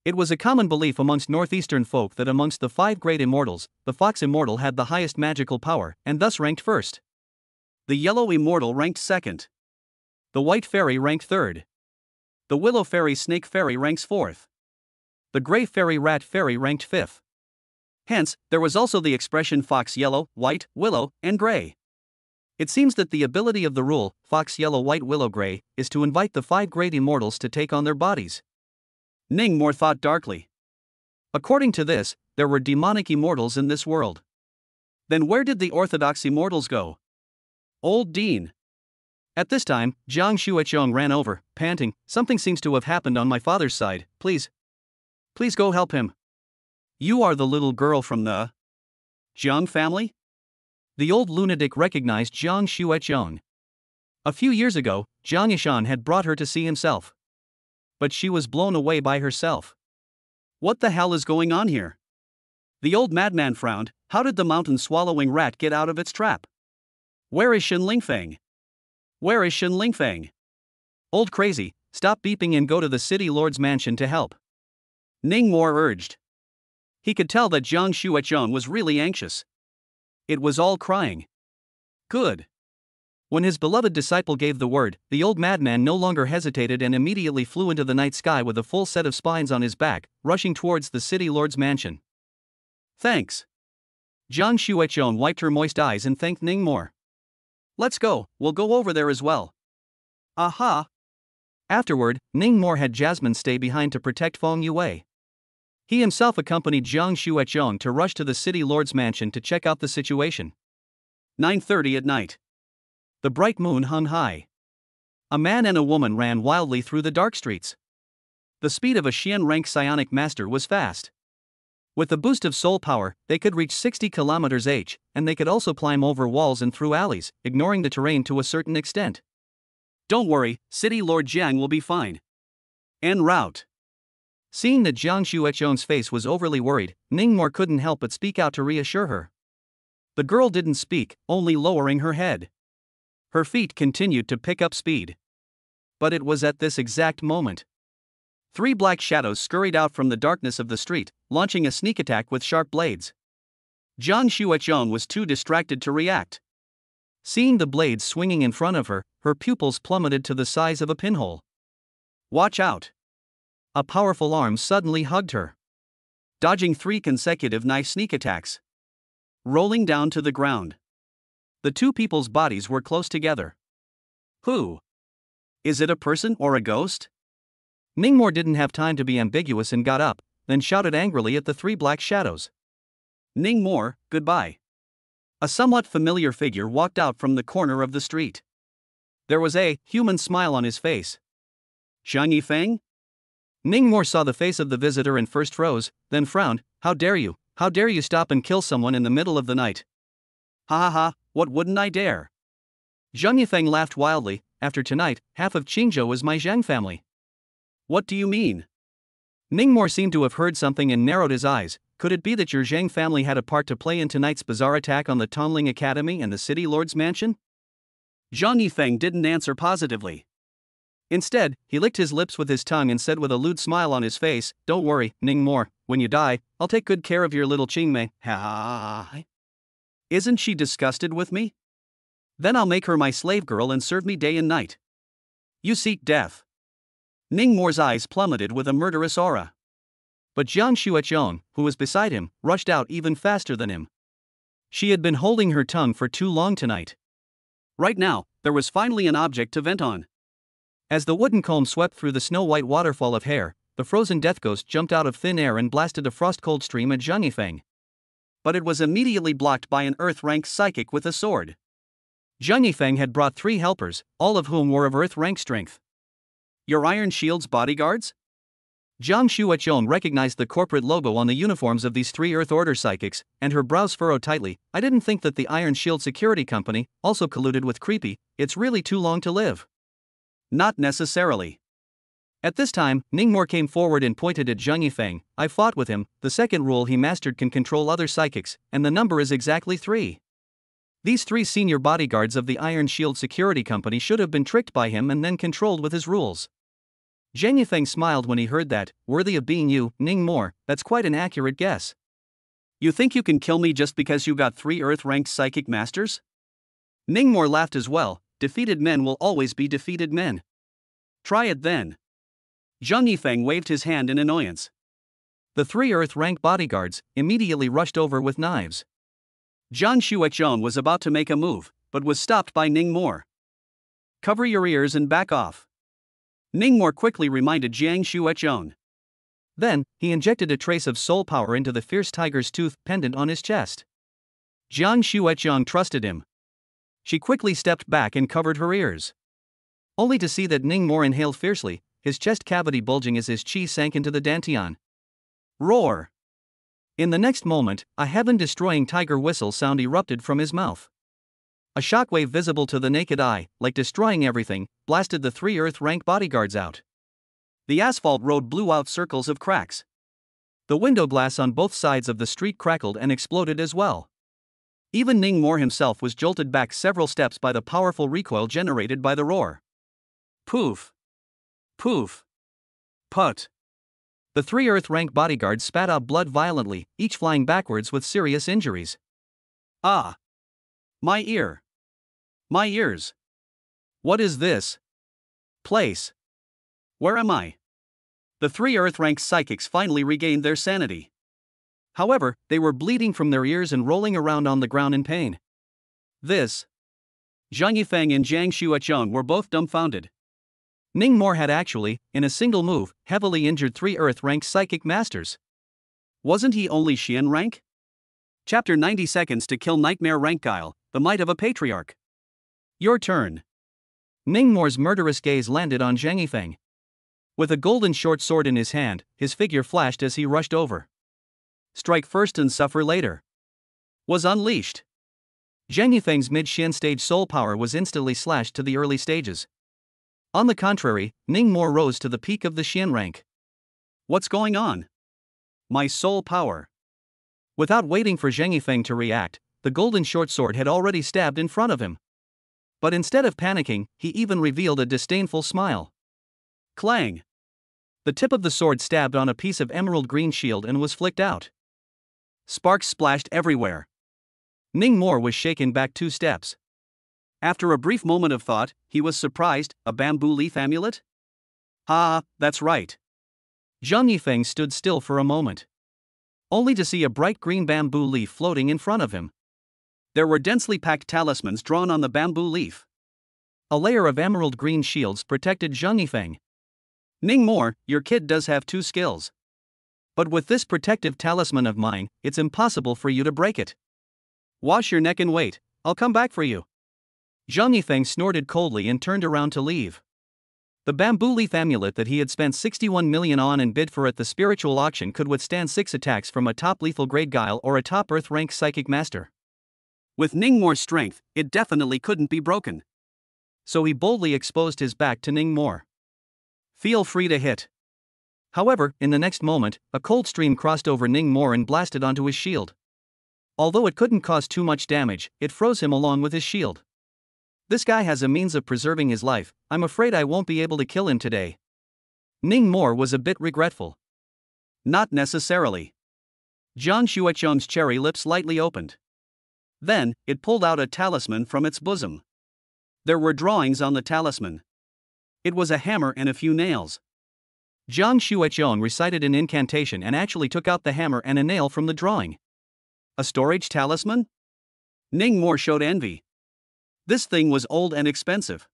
It was a common belief amongst northeastern folk that amongst the 5 great immortals, the fox immortal had the highest magical power, and thus ranked first. The yellow immortal ranked second. The white fairy ranked third. The willow fairy snake fairy ranks fourth. The gray fairy rat fairy ranked fifth. Hence, there was also the expression fox yellow, white, willow, and gray. It seems that the ability of the rule, fox yellow white willow gray, is to invite the 5 great immortals to take on their bodies. Ning Mor thought darkly. According to this, there were demonic immortals in this world. Then where did the orthodox immortals go? Old Dean. At this time, Jiang Shuechong ran over, panting, something seems to have happened on my father's side, please go help him. You are the little girl from the Jiang family? The old lunatic recognized Jiang Shuechong. A few years ago, Jiang Yishan had brought her to see himself. But she was blown away by herself. What the hell is going on here? The old madman frowned. How did the mountain-swallowing rat get out of its trap? Where is Shen Lingfeng? Where is Shen Lingfeng? Old crazy, stop beeping and go to the city lord's mansion to help. Ning Mor urged. He could tell that Jiang Shuechong was really anxious. It was all crying. Good. When his beloved disciple gave the word, the old madman no longer hesitated and immediately flew into the night sky with a full set of spines on his back, rushing towards the city lord's mansion. Thanks. Jiang Xuechong wiped her moist eyes and thanked Ningmore. Let's go, we'll go over there as well. Aha! Afterward, Ningmore had Jasmine stay behind to protect Feng Yue. He himself accompanied Jiang Xuechong to rush to the city lord's mansion to check out the situation. 9:30 at night. The bright moon hung high. A man and a woman ran wildly through the dark streets. The speed of a Xian-rank psionic master was fast. With the boost of soul power, they could reach 60 km/h, and they could also climb over walls and through alleys, ignoring the terrain to a certain extent. Don't worry, City Lord Jiang will be fine. En route. Seeing that Jiang Xuechong's face was overly worried, Ningmore couldn't help but speak out to reassure her. The girl didn't speak, only lowering her head. Her feet continued to pick up speed. But it was at this exact moment. 3 black shadows scurried out from the darkness of the street, launching a sneak attack with sharp blades. Jiang Xuechong was too distracted to react. Seeing the blades swinging in front of her, her pupils plummeted to the size of a pinhole. Watch out! A powerful arm suddenly hugged her. Dodging 3 consecutive knife sneak attacks. Rolling down to the ground. The 2 people's bodies were close together. Who? Is it a person or a ghost? Ningmore didn't have time to be ambiguous and got up, then shouted angrily at the 3 black shadows. Ningmore, goodbye. A somewhat familiar figure walked out from the corner of the street. There was a human smile on his face. Zhang Yifeng? Ningmore saw the face of the visitor and first froze, then frowned. How dare you stop and kill someone in the middle of the night? Ha ha ha, what wouldn't I dare? Zhang Yifeng laughed wildly. After tonight, half of Qingzhou is my Zhang family. What do you mean? Ningmore seemed to have heard something and narrowed his eyes. Could it be that your Zhang family had a part to play in tonight's bizarre attack on the Tongling Academy and the city lord's mansion? Zhang Yifeng didn't answer positively. Instead, he licked his lips with his tongue and said with a lewd smile on his face, Don't worry, Ningmore, when you die, I'll take good care of your little Qingmei. Ha! Isn't she disgusted with me? Then I'll make her my slave girl and serve me day and night. You seek death. Ningmore's eyes plummeted with a murderous aura. But Jiang Xuechong, who was beside him, rushed out even faster than him. She had been holding her tongue for too long tonight. Right now, there was finally an object to vent on. As the wooden comb swept through the snow-white waterfall of hair, the frozen death ghost jumped out of thin air and blasted a frost-cold stream at Zhang Yifeng. But it was immediately blocked by an Earth-rank psychic with a sword. Zhang Yifeng had brought 3 helpers, all of whom were of Earth-rank strength. Your Iron Shield's bodyguards? Jiang Xuechong recognized the corporate logo on the uniforms of these 3 Earth Order psychics, and her brows furrowed tightly. I didn't think that the Iron Shield security company also colluded with Creepy. It's really too long to live. Not necessarily. At this time, Ningmore came forward and pointed at Zhang Yifeng. I fought with him. The second rule he mastered can control other psychics, and the number is exactly 3. These 3 senior bodyguards of the Iron Shield security company should have been tricked by him and then controlled with his rules. Zhang Yifeng smiled when he heard that. Worthy of being you, Ningmore, that's quite an accurate guess. You think you can kill me just because you got 3 Earth-ranked psychic masters? Ningmore laughed as well. Defeated men will always be defeated men. Try it then. Zhang Yifeng waved his hand in annoyance. The 3 Earth-rank bodyguards immediately rushed over with knives. Jiang Xuechong was about to make a move, but was stopped by Ningmore. Cover your ears and back off. Ningmore quickly reminded Jiang Xuechong. Then, he injected a trace of soul power into the fierce tiger's tooth pendant on his chest. Jiang Xuechong trusted him. She quickly stepped back and covered her ears. Only to see that Ningmore inhaled fiercely, his chest cavity bulging as his chi sank into the dantian. Roar! In the next moment, a heaven-destroying tiger whistle sound erupted from his mouth. A shockwave visible to the naked eye, like destroying everything, blasted the 3 Earth-rank bodyguards out. The asphalt road blew out circles of cracks. The window glass on both sides of the street crackled and exploded as well. Even Ningmore himself was jolted back several steps by the powerful recoil generated by the roar. Poof! Poof! Put! The 3 Earth-rank bodyguards spat out blood violently, each flying backwards with serious injuries. Ah! My ear! My ears! What is this place? Where am I? The three Earth-rank psychics finally regained their sanity. However, they were bleeding from their ears and rolling around on the ground in pain. This. Zhang Yifeng and Jiang Xuechong were both dumbfounded. Ning Mor had actually, in a single move, heavily injured three Earth-rank psychic masters. Wasn't he only Xian rank? Chapter 90 Seconds to Kill Nightmare Rank Guile, the Might of a Patriarch. Your turn. Ning Mor's murderous gaze landed on Zhang Yifeng. With a golden short sword in his hand, his figure flashed as he rushed over. Strike first and suffer later. Was unleashed. Zhang Yifeng's mid-Xian stage soul power was instantly slashed to the early stages. On the contrary, Ning Mor rose to the peak of the Xian rank. What's going on? My soul power. Without waiting for Zhang Yifeng to react, the golden short sword had already stabbed in front of him. But instead of panicking, he even revealed a disdainful smile. Clang! The tip of the sword stabbed on a piece of emerald green shield and was flicked out. Sparks splashed everywhere. Ning Mor was shaken back 2 steps. After a brief moment of thought, he was surprised. A bamboo leaf amulet? Ah, that's right. Zhang Yifeng stood still for a moment, only to see a bright green bamboo leaf floating in front of him. There were densely packed talismans drawn on the bamboo leaf. A layer of emerald green shields protected Zhang Yifeng. Ning Mor, your kid does have 2 skills. But with this protective talisman of mine, it's impossible for you to break it. Wash your neck and wait, I'll come back for you. Zhang Yifeng snorted coldly and turned around to leave. The bamboo leaf amulet that he had spent 61 million on and bid for at the spiritual auction could withstand 6 attacks from a top lethal grade guile or a top earth rank psychic master. With Ning Mor's strength, it definitely couldn't be broken. So he boldly exposed his back to Ning Mor. Feel free to hit. However, in the next moment, a cold stream crossed over Ning Mor and blasted onto his shield. Although it couldn't cause too much damage, it froze him along with his shield. This guy has a means of preserving his life. I'm afraid I won't be able to kill him today. Ning Mor was a bit regretful. Not necessarily. Jiang Xuechong's cherry lips slightly opened. Then, it pulled out a talisman from its bosom. There were drawings on the talisman. It was a hammer and a few nails. Jiang Xuechong recited an incantation and actually took out the hammer and a nail from the drawing. A storage talisman? Ning Mor showed envy. This thing was old and expensive.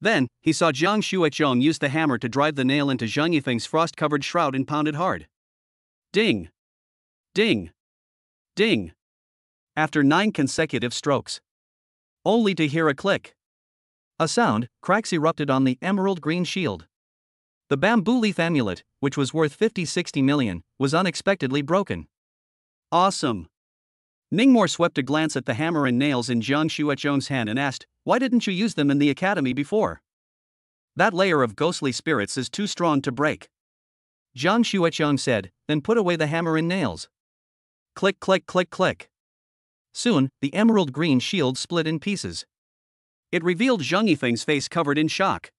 Then, he saw Jiang Xuechong use the hammer to drive the nail into Zhang Yifeng's frost-covered shroud and pound it hard. Ding! Ding! Ding! After 9 consecutive strokes. Only to hear a click. A sound, cracks erupted on the emerald green shield. The bamboo leaf amulet, which was worth 50-60 million, was unexpectedly broken. Awesome! Ning Mor swept a glance at the hammer and nails in Jiang Xuechong's hand and asked, why didn't you use them in the academy before? That layer of ghostly spirits is too strong to break. Jiang Xuechong said, then put away the hammer and nails. Click click click click. Soon, the emerald green shield split in pieces. It revealed Zhang Yifeng's face covered in shock.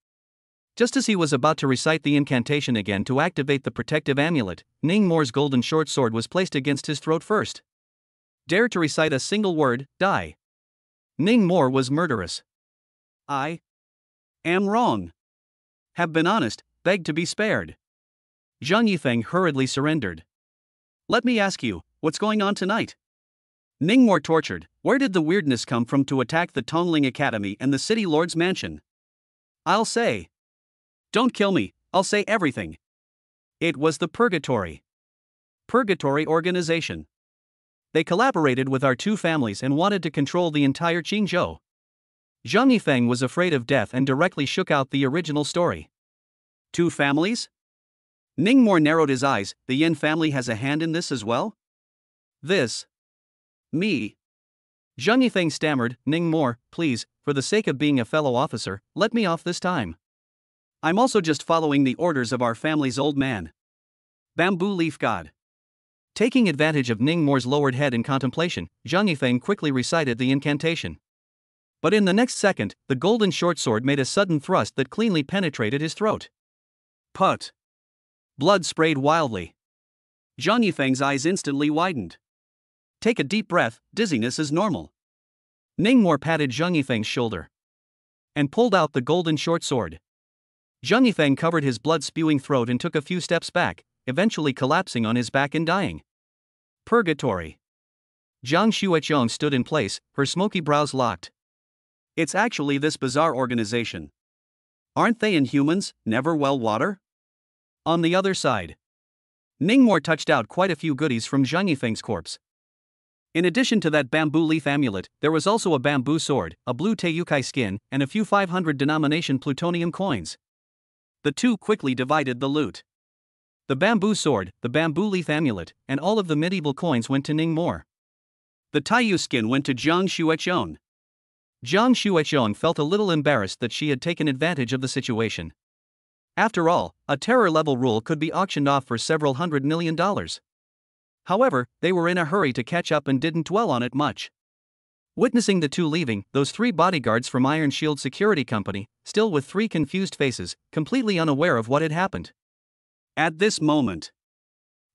Just as he was about to recite the incantation again to activate the protective amulet, Ning Mor's golden short sword was placed against his throat first. Dare to recite a single word, die. Ning Mor was murderous. I am wrong. Have been honest, begged to be spared. Zhang Yifeng hurriedly surrendered. Let me ask you, what's going on tonight? Ning Mor tortured, where did the weirdness come from to attack the Tongling Academy and the City Lord's mansion? I'll say. Don't kill me, I'll say everything. It was the Purgatory. Purgatory organization. They collaborated with our 2 families and wanted to control the entire Qingzhou. Zhang Yifeng was afraid of death and directly shook out the original story. 2 families? Ning Mor narrowed his eyes. The Yin family has a hand in this as well? This. Me. Zhang Yifeng stammered, Ning Mor, please, for the sake of being a fellow officer, let me off this time. I'm also just following the orders of our family's old man. Bamboo Leaf God. Taking advantage of Ning Mor's lowered head in contemplation, Zhang Yifeng quickly recited the incantation. But in the next second, the golden short sword made a sudden thrust that cleanly penetrated his throat. Put. Blood sprayed wildly. Zhang Yifeng's eyes instantly widened. Take a deep breath, dizziness is normal. Ning Mor patted Zhang Yifeng's shoulder. and pulled out the golden short sword. Zhang Yifeng covered his blood-spewing throat and took a few steps back, eventually collapsing on his back and dying. Purgatory. Jiang Xuechong stood in place, her smoky brows locked. It's actually this bizarre organization. Aren't they Inhumans, never well water? On the other side, Ningmore touched out quite a few goodies from Zhang Yifeng's corpse. In addition to that bamboo leaf amulet, there was also a bamboo sword, a blue Teyukai skin, and a few 500 denomination plutonium coins. The two quickly divided the loot. The bamboo sword, the bamboo leaf amulet, and all of the medieval coins went to Ningmore. The Taiyu skin went to Jiang Xuechong. Jiang Xuechong felt a little embarrassed that she had taken advantage of the situation. After all, a terror-level rule could be auctioned off for several $100 million. However, they were in a hurry to catch up and didn't dwell on it much. Witnessing the two leaving, those three bodyguards from Iron Shield Security Company, still with three confused faces, completely unaware of what had happened. At this moment,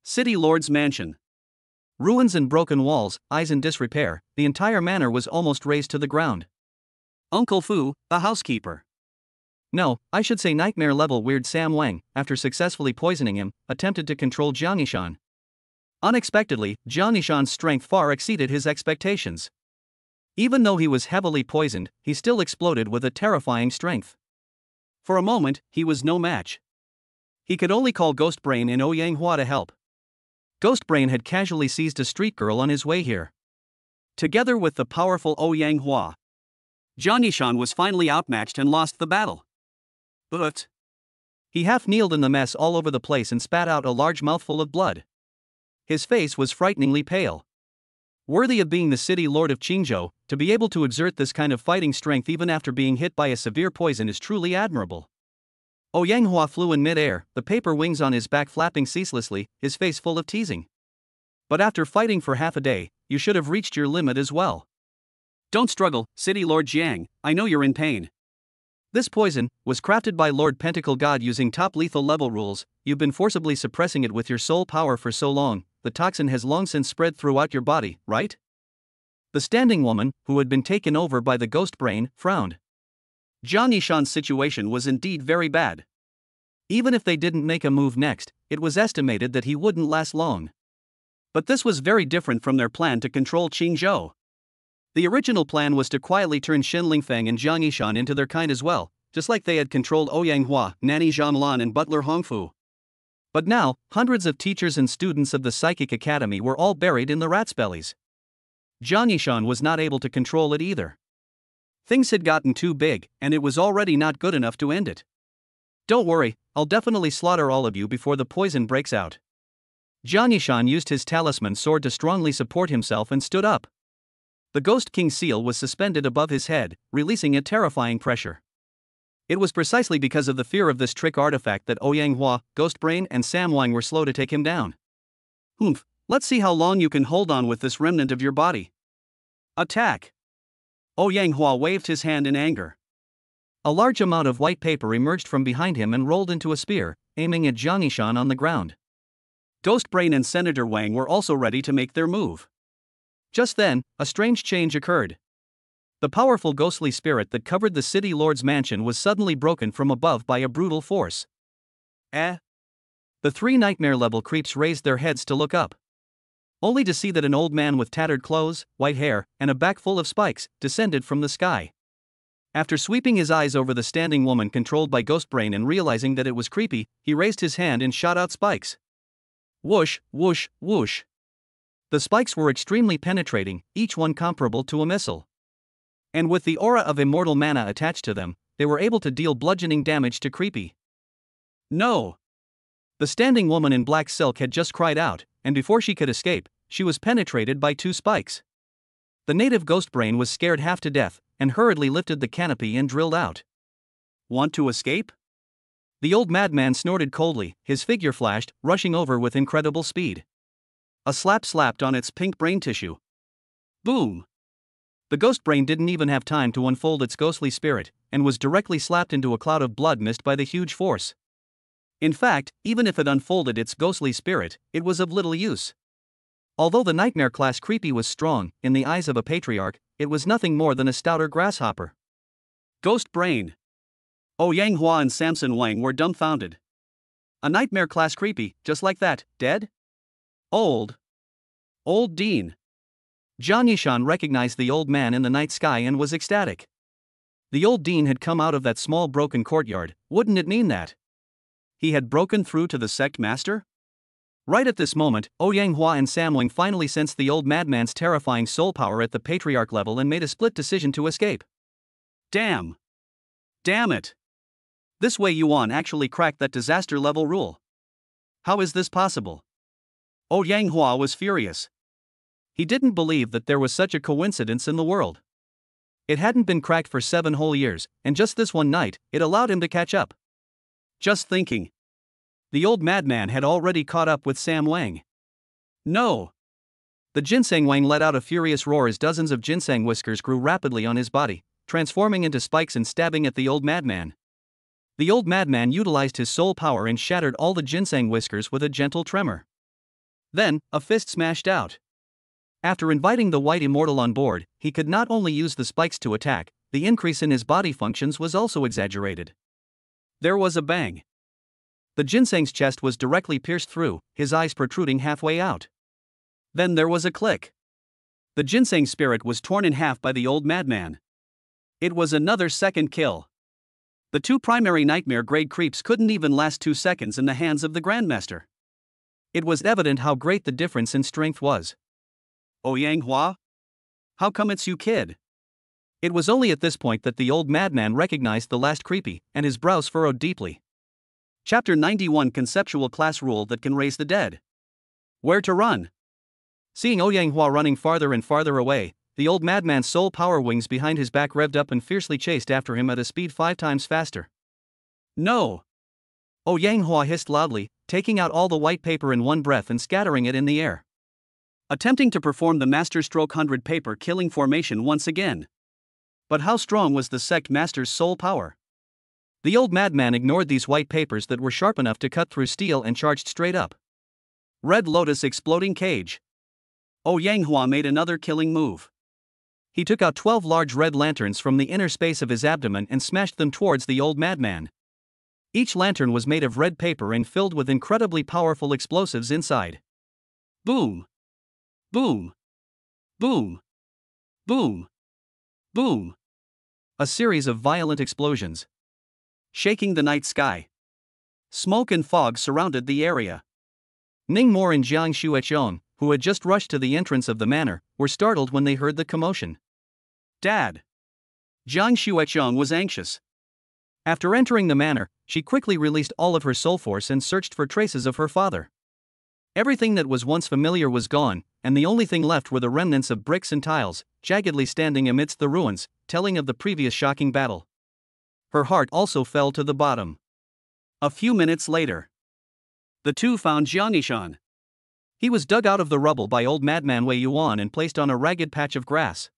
City Lord's mansion. Ruins and broken walls, eyes in disrepair, the entire manor was almost razed to the ground. Uncle Fu, the housekeeper. No, I should say nightmare-level weird Sam Wang, after successfully poisoning him, attempted to control Jiang Yishan. Unexpectedly, Jiang Yishan's strength far exceeded his expectations. Even though he was heavily poisoned, he still exploded with a terrifying strength. For a moment, he was no match. He could only call Ghost Brain and Ouyang Hua to help. Ghost Brain had casually seized a street girl on his way here. Together with the powerful Ouyang Hua, Jiang Yishan was finally outmatched and lost the battle. But he half-kneeled in the mess all over the place and spat out a large mouthful of blood. His face was frighteningly pale. Worthy of being the city lord of Qingzhou, to be able to exert this kind of fighting strength even after being hit by a severe poison is truly admirable. Ouyang Hua flew in mid-air, the paper wings on his back flapping ceaselessly, his face full of teasing. But after fighting for half a day, you should have reached your limit as well. Don't struggle, City Lord Jiang, I know you're in pain. This poison was crafted by Lord Pentacle God using top lethal level rules. You've been forcibly suppressing it with your soul power for so long, the toxin has long since spread throughout your body, right? The standing woman, who had been taken over by the Ghost Brain, frowned. Jiang Yishan's situation was indeed very bad. Even if they didn't make a move next, it was estimated that he wouldn't last long. But this was very different from their plan to control Qingzhou. The original plan was to quietly turn Shen Lingfeng and Jiang Yishan into their kind as well, just like they had controlled Ouyang Hua, Nanny Zhanlan and Butler Hongfu. But now, hundreds of teachers and students of the Psychic Academy were all buried in the rats' bellies. Jiang Yishan was not able to control it either. Things had gotten too big, and it was already not good enough to end it. Don't worry, I'll definitely slaughter all of you before the poison breaks out. Jiang Yishan used his talisman sword to strongly support himself and stood up. The Ghost King's seal was suspended above his head, releasing a terrifying pressure. It was precisely because of the fear of this trick artifact that Ouyang Hua, Ghost Brain and Sam Wang were slow to take him down. Let's see how long you can hold on with this remnant of your body. Attack! Ouyang Hua waved his hand in anger. A large amount of white paper emerged from behind him and rolled into a spear, aiming at Jiang Yishan on the ground. Ghost Brain and Senator Wang were also ready to make their move. Just then, a strange change occurred. The powerful ghostly spirit that covered the city lord's mansion was suddenly broken from above by a brutal force. The three nightmare-level creeps raised their heads to look up, only to see that an old man with tattered clothes, white hair, and a back full of spikes descended from the sky. After sweeping his eyes over the standing woman controlled by Ghost Brain and realizing that it was creepy, he raised his hand and shot out spikes. Whoosh, whoosh, whoosh. The spikes were extremely penetrating, each one comparable to a missile. And with the aura of immortal mana attached to them, they were able to deal bludgeoning damage to Creepy. No! The standing woman in black silk had just cried out, and before she could escape, she was penetrated by two spikes. The native Ghost Brain was scared half to death, and hurriedly lifted the canopy and drilled out. Want to escape? The old madman snorted coldly, his figure flashed, rushing over with incredible speed. A slap slapped on its pink brain tissue. Boom! The Ghost Brain didn't even have time to unfold its ghostly spirit, and was directly slapped into a cloud of blood mist by the huge force. In fact, even if it unfolded its ghostly spirit, it was of little use. Although the nightmare-class Creepy was strong, in the eyes of a patriarch, it was nothing more than a stouter grasshopper. Ghost brain. Yang Hua and Samson Wang were dumbfounded. A nightmare class creepy, just like that, dead? Old Dean. Jiang Yishan recognized the old man in the night sky and was ecstatic. The old Dean had come out of that small broken courtyard, wouldn't it mean that he had broken through to the sect master? Right at this moment, Yang Hua and Sam Wang finally sensed the old madman's terrifying soul power at the patriarch level and made a split decision to escape. Damn it. This Wei Yuan actually cracked that disaster level rule. How is this possible? Yang Hua was furious. He didn't believe that there was such a coincidence in the world. It hadn't been cracked for 7 whole years, and just this one night, it allowed him to catch up. Just thinking. The old madman had already caught up with Sam Wang. No! The ginseng Wang let out a furious roar as dozens of ginseng whiskers grew rapidly on his body, transforming into spikes and stabbing at the old madman. The old madman utilized his soul power and shattered all the ginseng whiskers with a gentle tremor. Then, a fist smashed out. After inviting the white immortal on board, he could not only use the spikes to attack, the increase in his body functions was also exaggerated. There was a bang. The ginseng's chest was directly pierced through, his eyes protruding halfway out. Then there was a click. The ginseng spirit was torn in half by the old madman. It was another second kill. The 2 primary nightmare-grade creeps couldn't even last 2 seconds in the hands of the Grandmaster. It was evident how great the difference in strength was. Yang Hua? How come it's you, kid? It was only at this point that the old madman recognized the last creepy, and his brows furrowed deeply. Chapter 91 Conceptual Class Rule that can raise the dead. Where to run? Seeing Yang Hua running farther and farther away, the old madman's soul power wings behind his back revved up and fiercely chased after him at a speed 5 times faster. No! Yang Hua hissed loudly, taking out all the white paper in one breath and scattering it in the air. Attempting to perform the master stroke 100 paper killing formation once again. But how strong was the sect master's soul power? The old madman ignored these white papers that were sharp enough to cut through steel and charged straight up. Red Lotus exploding cage. Yang Hua made another killing move. He took out 12 large red lanterns from the inner space of his abdomen and smashed them towards the old madman. Each lantern was made of red paper and filled with incredibly powerful explosives inside. Boom! Boom! Boom! Boom! Boom! A series of violent explosions, shaking the night sky. Smoke and fog surrounded the area. Ning Mo and Jiang Xuechong, who had just rushed to the entrance of the manor, were startled when they heard the commotion. Dad! Jiang Xuechong was anxious. After entering the manor, she quickly released all of her soul force and searched for traces of her father. Everything that was once familiar was gone, and the only thing left were the remnants of bricks and tiles, jaggedly standing amidst the ruins, telling of the previous shocking battle. Her heart also fell to the bottom. A few minutes later, the two found Jiang Yishan. He was dug out of the rubble by old madman Wei Yuan and placed on a ragged patch of grass.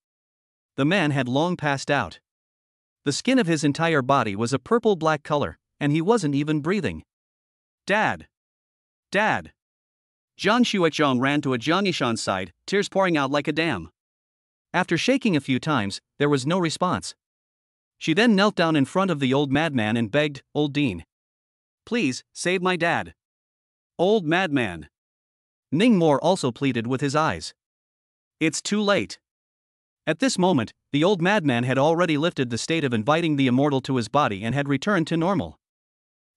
The man had long passed out. The skin of his entire body was a purple-black color, and he wasn't even breathing. Dad! Dad! Jiang Xuechong ran to Jiang Yishan's side, tears pouring out like a dam. After shaking a few times, there was no response. She then knelt down in front of the old madman and begged, "Old Dean, please, save my dad." Old madman. Ning Mo also pleaded with his eyes. It's too late. At this moment, the old madman had already lifted the state of inviting the immortal to his body and had returned to normal.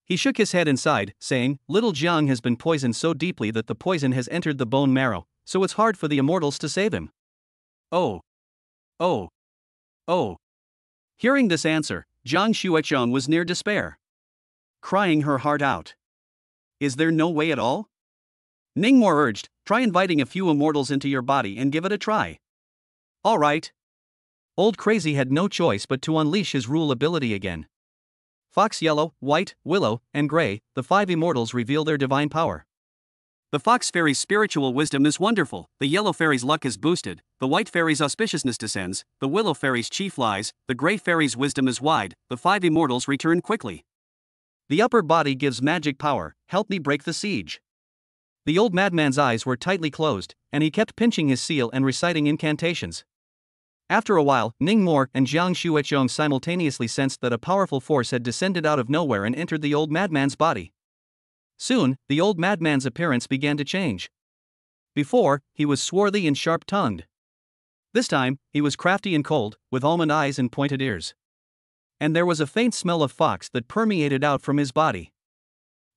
He shook his head and sighed, saying, "Little Jiang has been poisoned so deeply that the poison has entered the bone marrow, so it's hard for the immortals to save him." Oh. Oh. Oh. Hearing this answer, Jiang Xuechong was near despair. Crying her heart out. Is there no way at all? Ning Mo urged, try inviting a few immortals into your body and give it a try. All right. Old Crazy had no choice but to unleash his rule ability again. Fox Yellow, White, Willow, and Gray, the 5 immortals reveal their divine power. The Fox Fairy's spiritual wisdom is wonderful, the Yellow Fairy's luck is boosted, the White Fairy's auspiciousness descends, the Willow Fairy's chi flies, the Gray Fairy's wisdom is wide, the 5 immortals return quickly. The upper body gives magic power, help me break the siege. The old madman's eyes were tightly closed, and he kept pinching his seal and reciting incantations. After a while, Ningmo and Jiang Shueqiong simultaneously sensed that a powerful force had descended out of nowhere and entered the old madman's body. Soon, the old madman's appearance began to change. Before, he was swarthy and sharp-tongued. This time, he was crafty and cold, with almond eyes and pointed ears. And there was a faint smell of fox that permeated out from his body.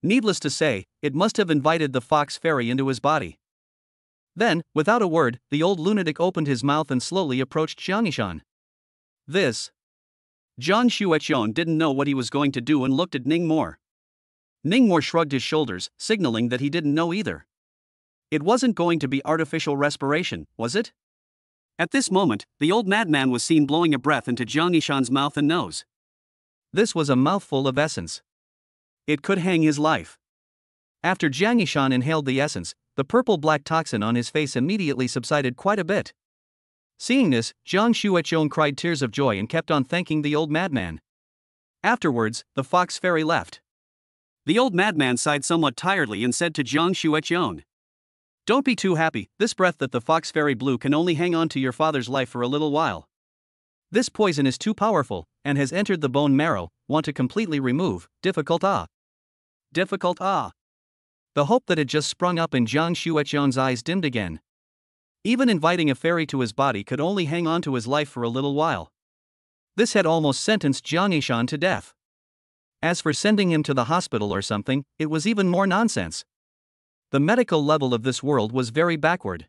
Needless to say, it must have invited the fox fairy into his body. Then, without a word, the old lunatic opened his mouth and slowly approached Jiang Yishan. This. Jiang Shueqiong didn't know what he was going to do and looked at Ningmo. Ningmo shrugged his shoulders, signaling that he didn't know either. It wasn't going to be artificial respiration, was it? At this moment, the old madman was seen blowing a breath into Jiang Yishan's mouth and nose. This was a mouthful of essence. It could hang his life. After Jiang Yishan inhaled the essence, the purple-black toxin on his face immediately subsided quite a bit. Seeing this, Jiang Shueqiong cried tears of joy and kept on thanking the old madman. Afterwards, the fox fairy left. The old madman sighed somewhat tiredly and said to Jiang Shueqiong, "Don't be too happy, this breath that the fox fairy blew can only hang on to your father's life for a little while. This poison is too powerful, and has entered the bone marrow, want to completely remove, difficult ah. Difficult ah." The hope that had just sprung up in Jiang Shueqiong's eyes dimmed again. Even inviting a fairy to his body could only hang on to his life for a little while. This had almost sentenced Jiang Yishan to death. As for sending him to the hospital or something, it was even more nonsense. The medical level of this world was very backward.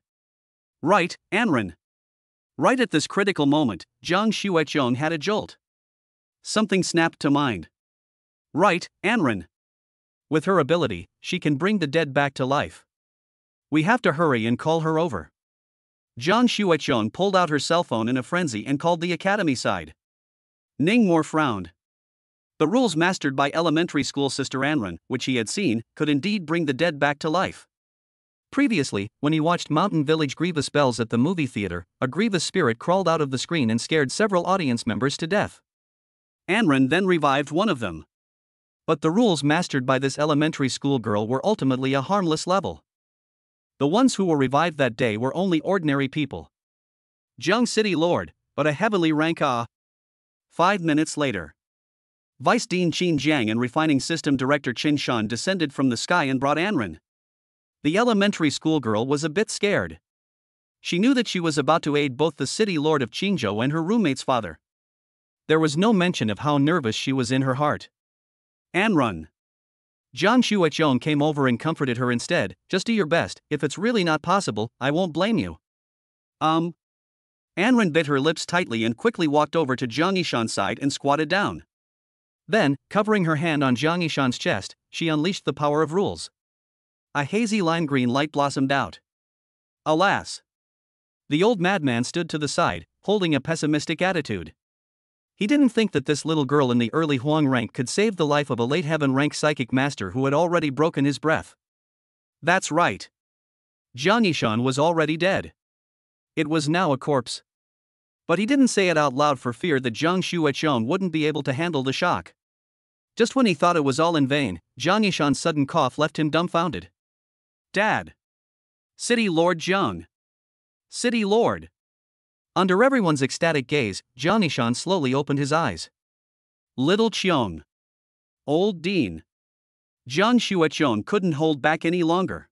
Right, Anren. Right at this critical moment, Jiang Shueqiong had a jolt. Something snapped to mind. Right, Anren. With her ability, she can bring the dead back to life. We have to hurry and call her over. Jiang Shueqiong pulled out her cell phone in a frenzy and called the academy side. Ningmo frowned. The rules mastered by elementary school sister Anren, which he had seen, could indeed bring the dead back to life. Previously, when he watched Mountain Village Grievous Bells at the movie theater, a grievous spirit crawled out of the screen and scared several audience members to death. Anren then revived one of them. But the rules mastered by this elementary school girl were ultimately a harmless level. The ones who were revived that day were only ordinary people. Jiang City Lord, but a heavily rank ah. 5 minutes later. Vice Dean Qin Jiang and Refining System Director Qin Shan descended from the sky and brought Anren. The elementary schoolgirl was a bit scared. She knew that she was about to aid both the city lord of Qingzhou and her roommate's father. There was no mention of how nervous she was in her heart. Anren. Jiang Shueqiong came over and comforted her instead. "Just do your best, if it's really not possible, I won't blame you." Anren bit her lips tightly and quickly walked over to Jiang Yishan's side and squatted down. Then, covering her hand on Jiang Yishan's chest, she unleashed the power of rules. A hazy lime green light blossomed out. Alas! The old madman stood to the side, holding a pessimistic attitude. He didn't think that this little girl in the early Huang rank could save the life of a late heaven rank psychic master who had already broken his breath. That's right. Jiang Yishan was already dead. It was now a corpse. But he didn't say it out loud for fear that Jiang Shueqiong wouldn't be able to handle the shock. Just when he thought it was all in vain, Jiang Yishan's sudden cough left him dumbfounded. Dad! City Lord Jiang! City Lord! Under everyone's ecstatic gaze, Jiang Yishan slowly opened his eyes. Little Qiong! Old Dean! Jiang Shueqiong couldn't hold back any longer.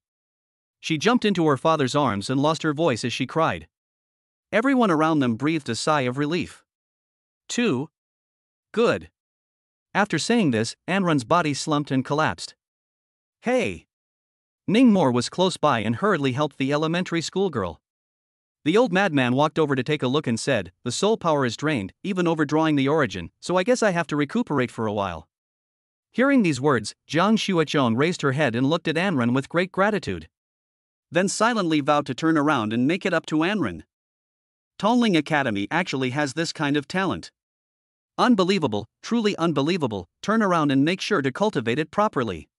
She jumped into her father's arms and lost her voice as she cried. Everyone around them breathed a sigh of relief. Too good. After saying this, Anren's body slumped and collapsed. Hey! Ningmo was close by and hurriedly helped the elementary schoolgirl. The old madman walked over to take a look and said, "The soul power is drained, even overdrawing the origin, so I guess I have to recuperate for a while." Hearing these words, Jiang Shueqiong raised her head and looked at Anren with great gratitude. Then silently vowed to turn around and make it up to Anren. Tongling Academy actually has this kind of talent. Unbelievable, truly unbelievable. Turn around and make sure to cultivate it properly.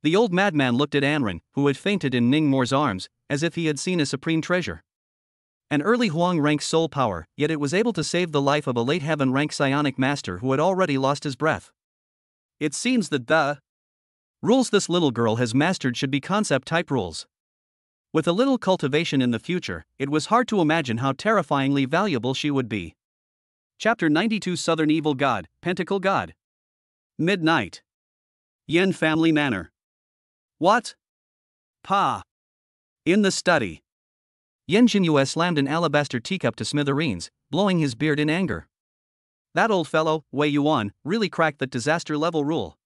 The old madman looked at Anren, who had fainted in Ningmo's arms, as if he had seen a supreme treasure. An early Huang rank soul power, yet it was able to save the life of a late heaven rank psionic master who had already lost his breath. It seems that the rules this little girl has mastered should be concept type rules. With a little cultivation in the future, it was hard to imagine how terrifyingly valuable she would be. Chapter 92 Southern Evil God, Pentacle God. Midnight. Yen Family Manor. What? Pa. In the study. Yen Jinyue slammed an alabaster teacup to smithereens, blowing his beard in anger. That old fellow, Wei Yuan, really cracked that disaster-level rule.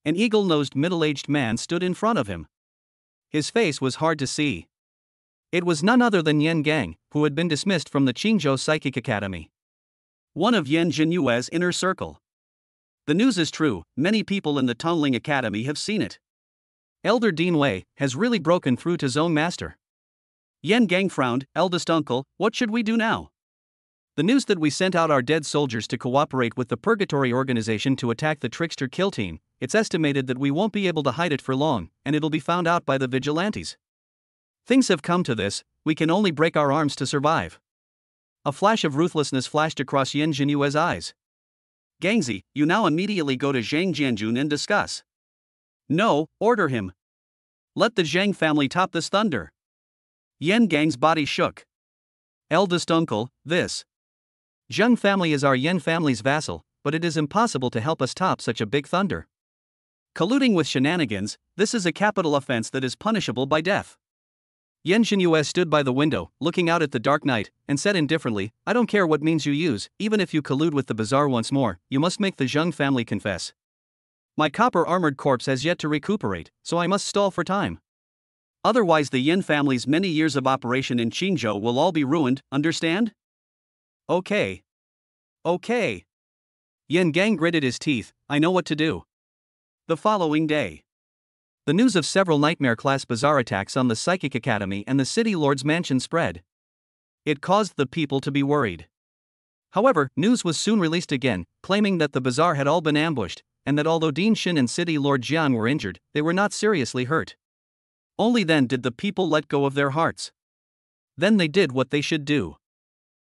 An eagle-nosed middle-aged man stood in front of him. His face was hard to see. It was none other than Yen Gang, who had been dismissed from the Qingzhou Psychic Academy. One of Yen Jinyue's inner circle. The news is true, many people in the Tongling Academy have seen it. Elder Dean Wei has really broken through to Zone Master. Yen Gang frowned. Eldest uncle, what should we do now? The news that we sent out our dead soldiers to cooperate with the Purgatory organization to attack the Trickster kill team, it's estimated that we won't be able to hide it for long, and it'll be found out by the vigilantes. Things have come to this, we can only break our arms to survive. A flash of ruthlessness flashed across Yen Jinyue's eyes. Gangzi, you now immediately go to Zhang Jianjun and discuss. No, order him. Let the Zhang family top this thunder. Yen Gang's body shook. Eldest uncle, this Zhang family is our Yen family's vassal, but it is impossible to help us top such a big thunder. Colluding with shenanigans, this is a capital offense that is punishable by death. Yen Jinyue stood by the window, looking out at the dark night, and said indifferently, I don't care what means you use, even if you collude with the bazaar once more, you must make the Zhang family confess. My copper-armored corpse has yet to recuperate, so I must stall for time. Otherwise the Yen family's many years of operation in Qingzhou will all be ruined, understand? Okay. Okay. Yen Gang gritted his teeth, I know what to do. The following day. The news of several nightmare-class bazaar attacks on the Psychic Academy and the City Lord's mansion spread. It caused the people to be worried. However, news was soon released again, claiming that the bazaar had all been ambushed, and that although Dean Shin and City Lord Jiang were injured, they were not seriously hurt. Only then did the people let go of their hearts. Then they did what they should do.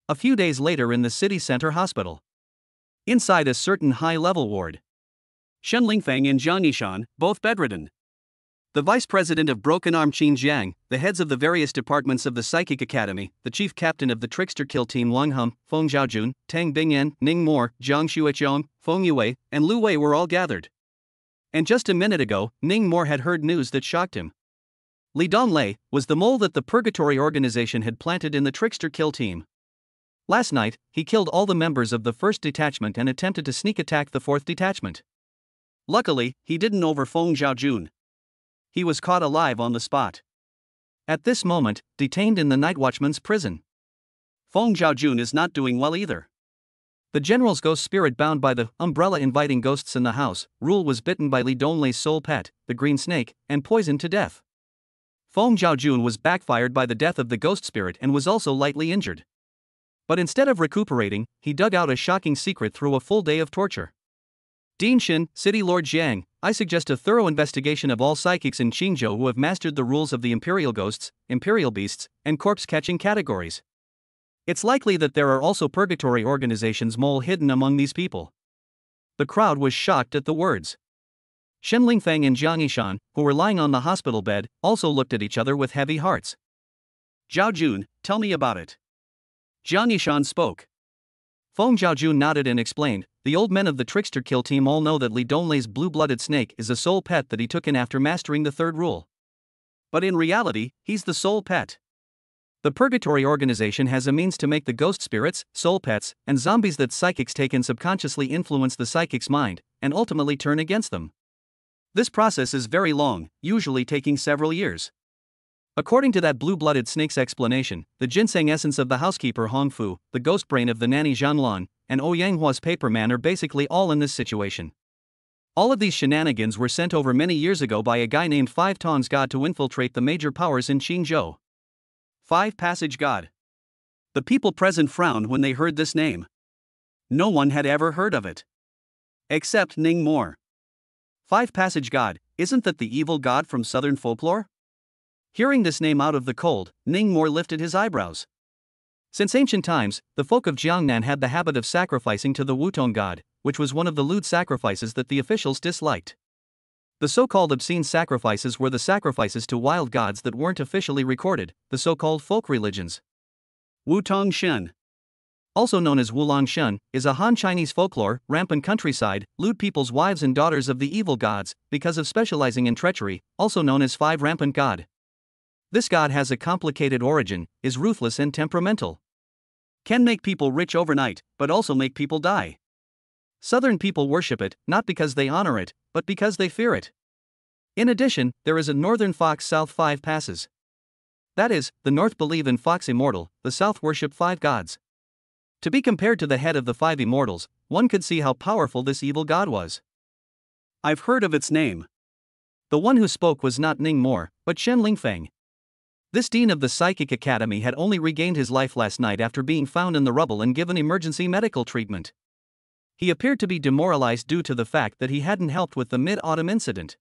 A few days later in the city center hospital. Inside a certain high-level ward. Shen Lingfeng and Jiang Yishan, both bedridden. The vice president of Broken Arm Qin Jiang, the heads of the various departments of the Psychic Academy, the chief captain of the Trickster Kill Team Wang Hum, Feng Zhaojun, Tang Bingyan, Ning Mo, Zhang Xueqiong, Feng Yue, and Lu Wei were all gathered. And just a minute ago, Ning Mo had heard news that shocked him. Li Donglei was the mole that the Purgatory organization had planted in the Trickster Kill Team. Last night, he killed all the members of the first detachment and attempted to sneak attack the fourth detachment. Luckily, he didn't over Feng Zhaojun. He was caught alive on the spot. At this moment, detained in the Night Watchman's prison. Feng Zhaojun is not doing well either. The general's ghost spirit bound by the umbrella inviting ghosts in the house rule was bitten by Li Donglei's soul pet, the green snake, and poisoned to death. Feng Zhaojun was backfired by the death of the ghost spirit and was also lightly injured. But instead of recuperating, he dug out a shocking secret through a full day of torture. Dean Shin, City Lord Jiang, I suggest a thorough investigation of all psychics in Qingzhou who have mastered the rules of the Imperial Ghosts, Imperial Beasts, and Corpse-Catching categories. It's likely that there are also Purgatory organizations mole hidden among these people. The crowd was shocked at the words. Shen Lingfeng and Jiang Yishan, who were lying on the hospital bed, also looked at each other with heavy hearts. Zhao Jun, tell me about it. Jiang Yishan spoke. Feng Zhaojun nodded and explained, the old men of the Trickster Kill Team all know that Li Donglei's blue-blooded snake is a soul pet that he took in after mastering the third rule. But in reality, he's the soul pet. The Purgatory organization has a means to make the ghost spirits, soul pets, and zombies that psychics take in subconsciously influence the psychic's mind, and ultimately turn against them. This process is very long, usually taking several years. According to that blue-blooded snake's explanation, the ginseng essence of the housekeeper Hong Fu, the ghost brain of the nanny Zhanlan, and Ouyanghua's paper man are basically all in this situation. All of these shenanigans were sent over many years ago by a guy named Five Tongs God to infiltrate the major powers in Qingzhou. Five Passage God. The people present frowned when they heard this name. No one had ever heard of it. Except Ning Mo. Five Passage God, isn't that the evil god from southern folklore? Hearing this name out of the cold, Ning Mo lifted his eyebrows. Since ancient times, the folk of Jiangnan had the habit of sacrificing to the Wutong god, which was one of the lewd sacrifices that the officials disliked. The so-called obscene sacrifices were the sacrifices to wild gods that weren't officially recorded, the so-called folk religions. Wutong Shen, also known as Wulong Shen, is a Han Chinese folklore, rampant countryside, lewd people's wives and daughters of the evil gods, because of specializing in treachery, also known as Five Rampant God. This god has a complicated origin, is ruthless and temperamental. Can make people rich overnight, but also make people die. Southern people worship it, not because they honor it, but because they fear it. In addition, there is a northern fox, south 5 passes. That is, the north believe in Fox immortal, the south worship 5 gods. To be compared to the head of the 5 immortals, one could see how powerful this evil god was. I've heard of its name. The one who spoke was not Ning Mo, but Shen Lingfeng. This dean of the Psychic Academy had only regained his life last night after being found in the rubble and given emergency medical treatment. He appeared to be demoralized due to the fact that he hadn't helped with the Mid-Autumn incident.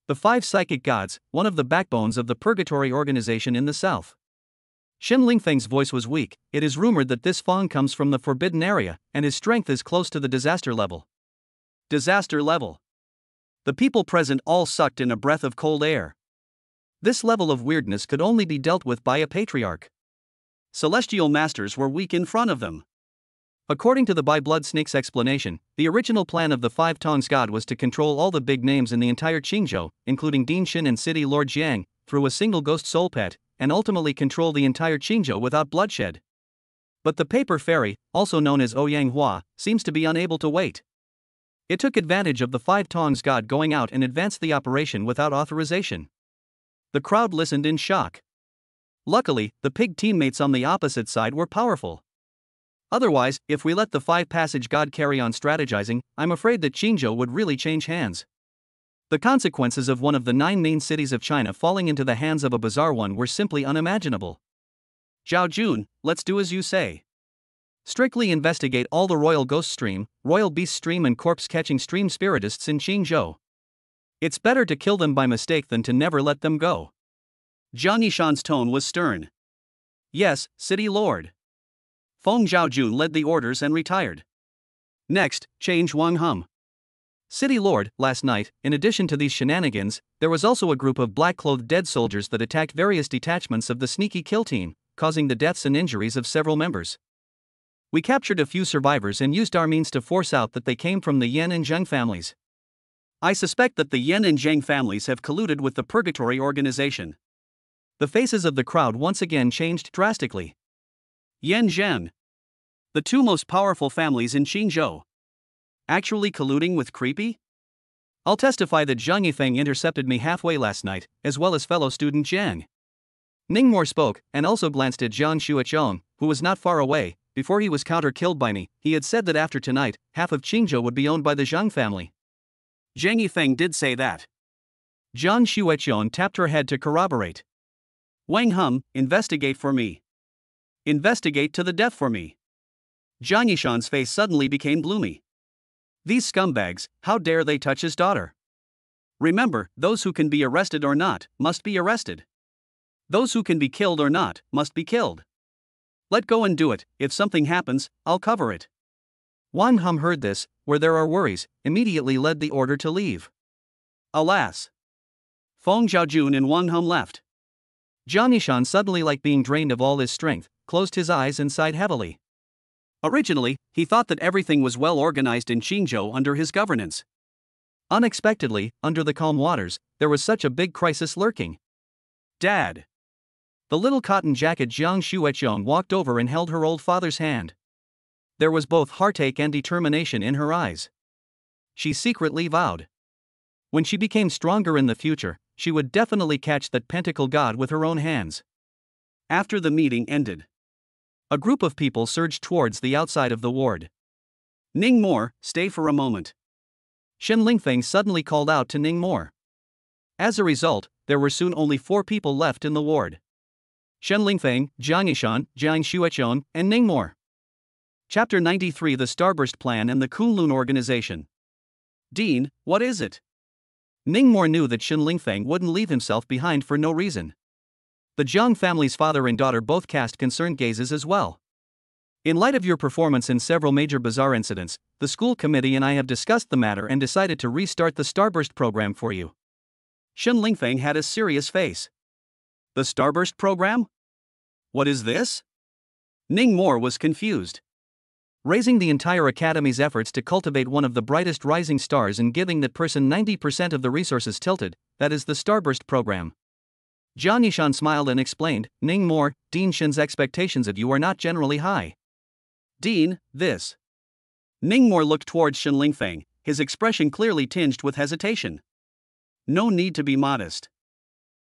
The 5 psychic gods, one of the backbones of the Purgatory organization in the south. Shen Lingfeng's voice was weak. It is rumored that this Feng comes from the forbidden area, and his strength is close to the disaster level. Disaster level. The people present all sucked in a breath of cold air. This level of weirdness could only be dealt with by a patriarch. Celestial masters were weak in front of them. According to the By Blood Snake's explanation, the original plan of the 5 Tongs god was to control all the big names in the entire Qingzhou, including Dean Shin and City Lord Jiang, through a single ghost soul pet, and ultimately control the entire Qingzhou without bloodshed. But the paper fairy, also known as Ouyang Hua, seems to be unable to wait. It took advantage of the 5 Tongs god going out and advanced the operation without authorization. The crowd listened in shock. Luckily, the pig teammates on the opposite side were powerful. Otherwise, if we let the 5 passage god carry on strategizing, I'm afraid that Qingzhou would really change hands. The consequences of one of the 9 main cities of China falling into the hands of a bizarre one were simply unimaginable. Zhao Jun, let's do as you say. Strictly investigate all the royal ghost stream, royal beast stream and corpse catching stream spiritists in Qingzhou. It's better to kill them by mistake than to never let them go. Jiang Yishan's tone was stern. Yes, City Lord. Feng Zhaojun led the orders and retired. Next, change Wang Hum. City Lord, last night, in addition to these shenanigans, there was also a group of black-clothed dead soldiers that attacked various detachments of the sneaky kill team, causing the deaths and injuries of several members. We captured a few survivors and used our means to force out that they came from the Yan and Zheng families. I suspect that the Yan and Zheng families have colluded with the Purgatory organization. The faces of the crowd once again changed drastically. Yan Zheng, the 2 most powerful families in Qingzhou, actually colluding with Creepy? I'll testify that Zhang Yifeng intercepted me halfway last night, as well as fellow student Jiang. Ning Mo spoke, and also glanced at Zhang Xuechong, who was not far away. Before he was counter-killed by me, he had said that after tonight, half of Qingzhou would be owned by the Zhang family. Zhang Yifeng did say that. Zhang Xuechong tapped her head to corroborate. Wang Hum, investigate for me. Investigate to the death for me. Jiang Yishan's face suddenly became gloomy. These scumbags, how dare they touch his daughter? Remember, those who can be arrested or not, must be arrested. Those who can be killed or not, must be killed. Let go and do it. If something happens, I'll cover it. Wang Hum heard this, where there are worries, immediately led the order to leave. Alas! Feng Zhaojun and Wang Hum left. Jiang Yishan, suddenly like being drained of all his strength, closed his eyes and sighed heavily. Originally, he thought that everything was well organized in Qingzhou under his governance. Unexpectedly, under the calm waters, there was such a big crisis lurking. Dad! The little cotton-jacket Jiang Xuechong walked over and held her old father's hand. There was both heartache and determination in her eyes. She secretly vowed. When she became stronger in the future, she would definitely catch that pentacle god with her own hands. After the meeting ended, a group of people surged towards the outside of the ward. Ning Mo, stay for a moment. Shen Lingfeng suddenly called out to Ning Mo. As a result, there were soon only 4 people left in the ward. Shen Lingfeng, Jiang Yishan, Jiang Xuechong, and Ning Mo. Chapter 93: The Starburst Plan and the Kunlun Organization. Dean, what is it? Ning Mo knew that Shen Lingfeng wouldn't leave himself behind for no reason. The Jiang family's father and daughter both cast concerned gazes as well. In light of your performance in several major bizarre incidents, the school committee and I have discussed the matter and decided to restart the Starburst program for you. Shen Lingfeng had a serious face. The Starburst program? What is this? Ning Mo was confused. Raising the entire academy's efforts to cultivate one of the brightest rising stars and giving that person 90% of the resources tilted, that is the Starburst program. Jiang Yishan smiled and explained, Ning Mo, Dean Shen's expectations of you are not generally high. Dean, this. Ning Mo looked towards Shen Lingfeng, his expression clearly tinged with hesitation. No need to be modest.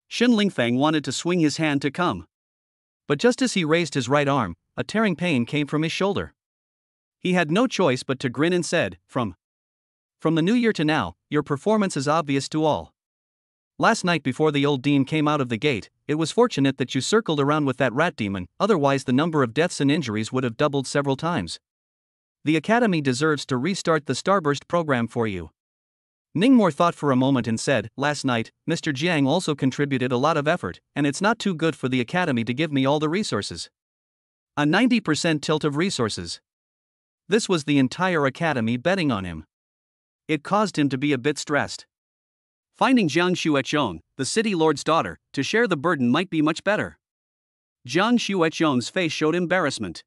Shen Lingfeng wanted to swing his hand to come. But just as he raised his right arm, a tearing pain came from his shoulder. He had no choice but to grin and said, From the new year to now, your performance is obvious to all. Last night before the old dean came out of the gate, it was fortunate that you circled around with that rat demon, otherwise the number of deaths and injuries would have doubled several times. The academy deserves to restart the Starburst program for you. Ning Mo thought for a moment and said, last night, Mr. Jiang also contributed a lot of effort, and it's not too good for the academy to give me all the resources. A 90% tilt of resources. This was the entire academy betting on him. It caused him to be a bit stressed. Finding Jiang Xuechong, the city lord's daughter, to share the burden might be much better. Jiang Xuechong's face showed embarrassment.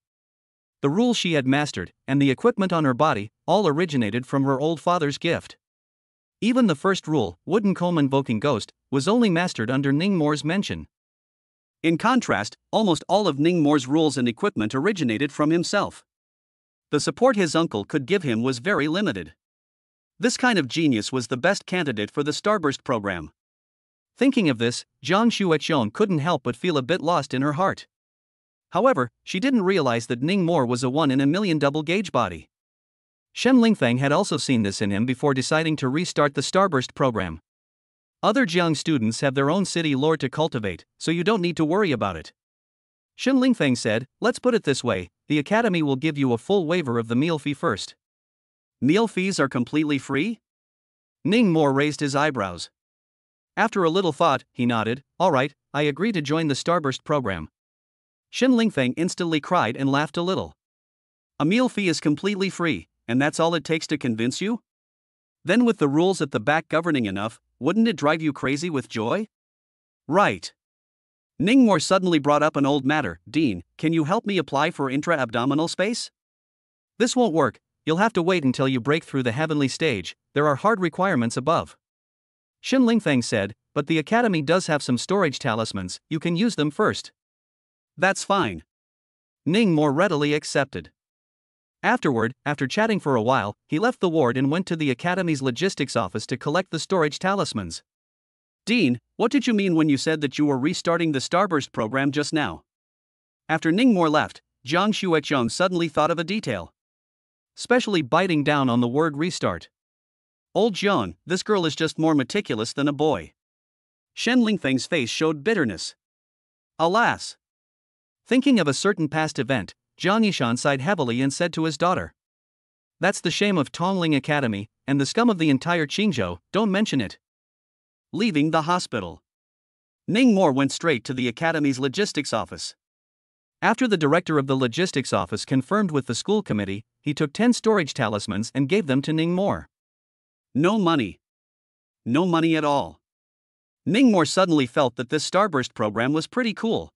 The rules she had mastered, and the equipment on her body, all originated from her old father's gift. Even the first rule, Wooden Comb Invoking Ghost, was only mastered under Ning Mo's mention. In contrast, almost all of Ning Mo's rules and equipment originated from himself. The support his uncle could give him was very limited. This kind of genius was the best candidate for the Starburst program. Thinking of this, Jiang Xuechong couldn't help but feel a bit lost in her heart. However, she didn't realize that Ning Mo was a 1 in a million double-gauge body. Shen Lingfeng had also seen this in him before deciding to restart the Starburst program. Other Jiang students have their own city lore to cultivate, so you don't need to worry about it. Shen Lingfeng said, let's put it this way, the academy will give you a full waiver of the meal fee first. Meal fees are completely free? Ning Mo raised his eyebrows. After a little thought, he nodded, alright, I agree to join the Starburst program. Shen Lingfeng instantly cried and laughed a little. A meal fee is completely free, and that's all it takes to convince you? Then with the rules at the back governing enough, wouldn't it drive you crazy with joy? Right. Ning Mo suddenly brought up an old matter, Dean, can you help me apply for intra-abdominal space? This won't work. You'll have to wait until you break through the heavenly stage, there are hard requirements above. Shen Lingfeng said, but the academy does have some storage talismans, you can use them first. That's fine. Ning Mo readily accepted. Afterward, after chatting for a while, he left the ward and went to the academy's logistics office to collect the storage talismans. Dean, what did you mean when you said that you were restarting the Starburst program just now? After Ning Mo left, Jiang Xuechong suddenly thought of a detail. Specially biting down on the word restart. Old Jiang, this girl is just more meticulous than a boy. Shen Lingfeng's face showed bitterness. Alas! Thinking of a certain past event, Jiang Yishan sighed heavily and said to his daughter. That's the shame of Tongling Academy, and the scum of the entire Qingzhou, don't mention it. Leaving the hospital, Ning Mo went straight to the academy's logistics office. After the director of the logistics office confirmed with the school committee, he took 10 storage talismans and gave them to Ning Mo. No money. No money at all. Ning Mo suddenly felt that this Starburst program was pretty cool.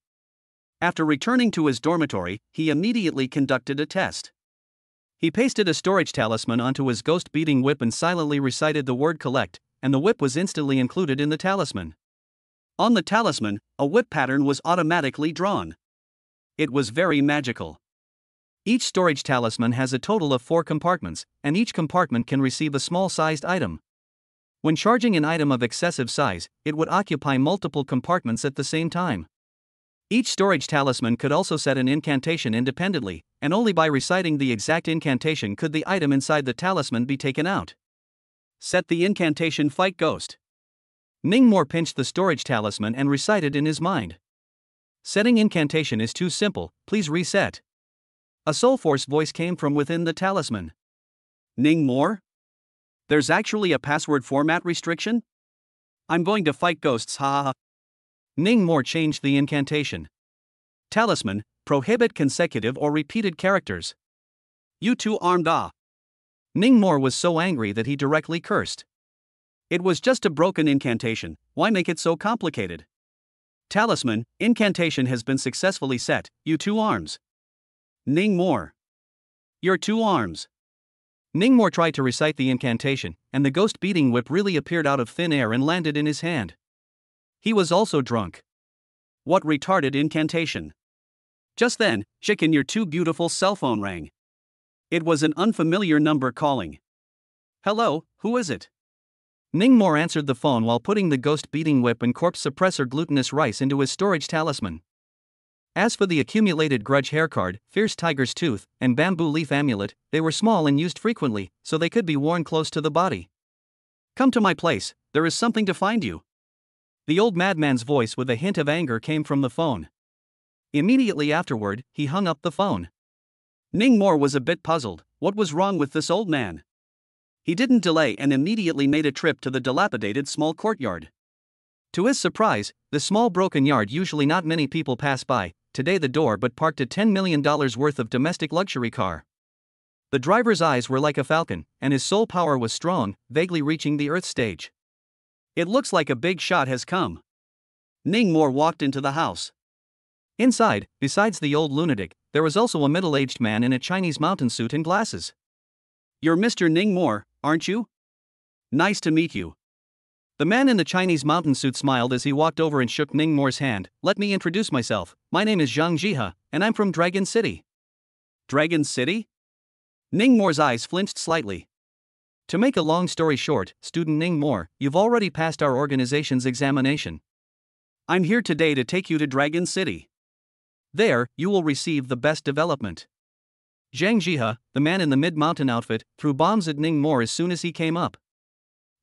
After returning to his dormitory, he immediately conducted a test. He pasted a storage talisman onto his ghost-beating whip and silently recited the word collect, and the whip was instantly included in the talisman. On the talisman, a whip pattern was automatically drawn. It was very magical. Each storage talisman has a total of 4 compartments, and each compartment can receive a small-sized item. When charging an item of excessive size, it would occupy multiple compartments at the same time. Each storage talisman could also set an incantation independently, and only by reciting the exact incantation could the item inside the talisman be taken out. Set the incantation Fight Ghost. Ning Mo pinched the storage talisman and recited in his mind. Setting incantation is too simple, please reset. A soul force voice came from within the talisman. Ning Mo? There's actually a password format restriction? I'm going to fight ghosts, ha ha ha. Ning Mo changed the incantation. Talisman, Prohibit consecutive or repeated characters. You two-armed ah. Ningmore was so angry that he directly cursed. It was just a broken incantation, why make it so complicated? Talisman, incantation has been successfully set, you two arms. Ningmore. Your two arms. Ningmore tried to recite the incantation, and the ghost beating whip really appeared out of thin air and landed in his hand. He was also drunk. What retarded incantation? Just then, Chicken, your too beautiful cell phone rang. It was an unfamiliar number calling. Hello, who is it? Ningmore answered the phone while putting the ghost beating whip and corpse suppressor glutinous rice into his storage talisman. As for the accumulated grudge hair card, fierce tiger's tooth, and bamboo leaf amulet, they were small and used frequently, so they could be worn close to the body. Come to my place, there is something to find you. The old madman's voice with a hint of anger came from the phone. Immediately afterward, he hung up the phone. Ningmore was a bit puzzled. What was wrong with this old man? He didn't delay and immediately made a trip to the dilapidated small courtyard. To his surprise, the small broken yard usually not many people pass by, today the door but parked a $10 million worth of domestic luxury car. The driver's eyes were like a falcon, and his soul power was strong, vaguely reaching the Earth stage. It looks like a big shot has come. Ningmore walked into the house. Inside, besides the old lunatic, there was also a middle-aged man in a Chinese mountain suit and glasses. You're Mr. Ningmore, aren't you? Nice to meet you. The man in the Chinese mountain suit smiled as he walked over and shook Ningmore's hand. Let me introduce myself. My name is Zhang Jihe, and I'm from Dragon City. Dragon City? Ningmore's eyes flinched slightly. To make a long story short, student Ningmore, you've already passed our organization's examination. I'm here today to take you to Dragon City. There, you will receive the best development. Zhang Jihe, the man in the mid-mountain outfit, threw bombs at Ningmore as soon as he came up.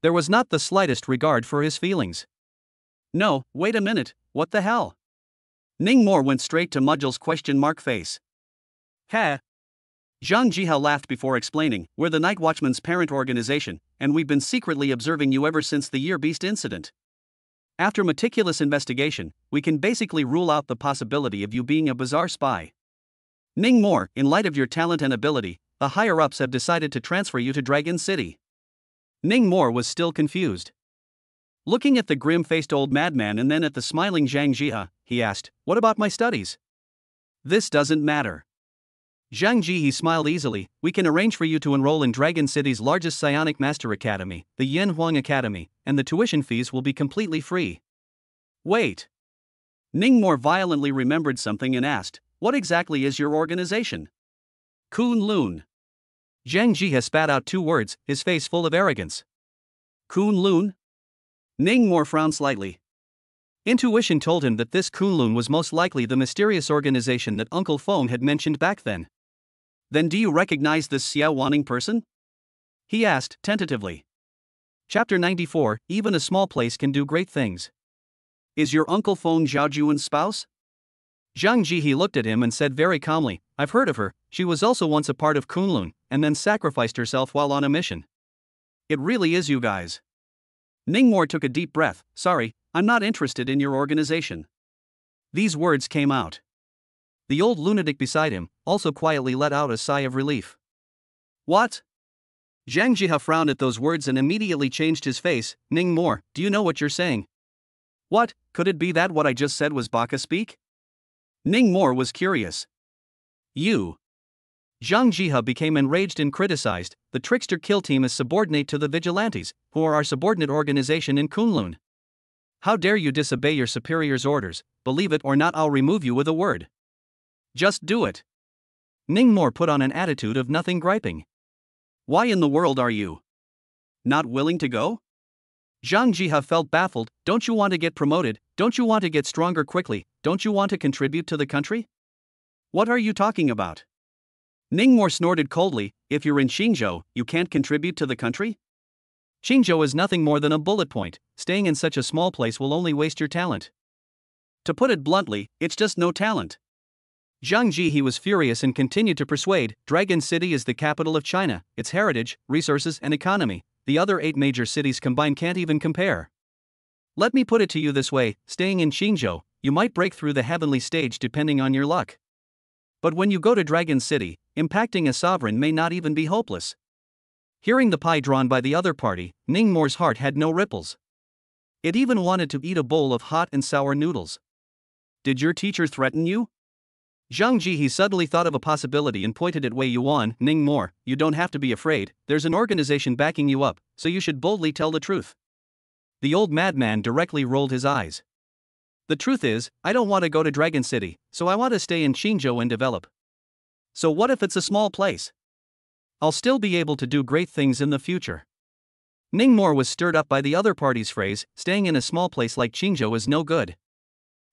There was not the slightest regard for his feelings. No, wait a minute, what the hell? Ningmore went straight to Mudgel's question mark face. Ha! Zhang Jihe laughed before explaining, we're the Night Watchman's parent organization, and we've been secretly observing you ever since the Year Beast incident. After meticulous investigation, we can basically rule out the possibility of you being a bizarre spy. Ningmore, in light of your talent and ability, the higher-ups have decided to transfer you to Dragon City. Ningmore was still confused. Looking at the grim-faced old madman and then at the smiling Zhang Jihe, he asked, what about my studies? This doesn't matter. Zhang Jihe smiled easily, we can arrange for you to enroll in Dragon City's largest psionic master academy, the Yin Huang Academy, and the tuition fees will be completely free. Wait. Ningmore violently remembered something and asked, what exactly is your organization? Kunlun. Zhang Jihe spat out two words, his face full of arrogance. Kunlun? Ningmore frowned slightly. Intuition told him that this Kunlun was most likely the mysterious organization that Uncle Feng had mentioned back then. Then do you recognize this Xiao Wanning person? He asked, tentatively. Chapter 94, even a small place can do great things. Is your Uncle Feng Zhao Juan's spouse? Zhang Jihe looked at him and said very calmly, I've heard of her, she was also once a part of Kunlun, and then sacrificed herself while on a mission. It really is you guys. Ningmore took a deep breath, sorry, I'm not interested in your organization. These words came out. The old lunatic beside him also quietly let out a sigh of relief. What? Zhang Jihe frowned at those words and immediately changed his face. Ningmore, do you know what you're saying? What, could it be that what I just said was Baka speak? Ningmore was curious. You. Zhang Jihe became enraged and criticized, the trickster kill team is subordinate to the vigilantes, who are our subordinate organization in Kunlun. How dare you disobey your superior's orders, believe it or not I'll remove you with a word. Just do it. Ningmore put on an attitude of nothing griping. Why in the world are you not willing to go? Zhang Jihe felt baffled, don't you want to get promoted, don't you want to get stronger quickly, don't you want to contribute to the country? What are you talking about? Ningmore snorted coldly, if you're in Xingzhou, you can't contribute to the country? Xingzhou is nothing more than a bullet point, staying in such a small place will only waste your talent. To put it bluntly, it's just no talent. Zhang Jihe was furious and continued to persuade, Dragon City is the capital of China, its heritage, resources and economy, the other 8 major cities combined can't even compare. Let me put it to you this way, staying in Xingzhou, you might break through the heavenly stage depending on your luck. But when you go to Dragon City, impacting a sovereign may not even be hopeless. Hearing the pie drawn by the other party, Ningmore's heart had no ripples. It even wanted to eat a bowl of hot and sour noodles. Did your teacher threaten you? Zhang Jihe suddenly thought of a possibility and pointed at Wei Yuan. Ningmore, you don't have to be afraid, there's an organization backing you up, so you should boldly tell the truth. The old madman directly rolled his eyes. The truth is, I don't want to go to Dragon City, so I want to stay in Qingzhou and develop. So what if it's a small place? I'll still be able to do great things in the future. Ningmore was stirred up by the other party's phrase, staying in a small place like Qingzhou is no good.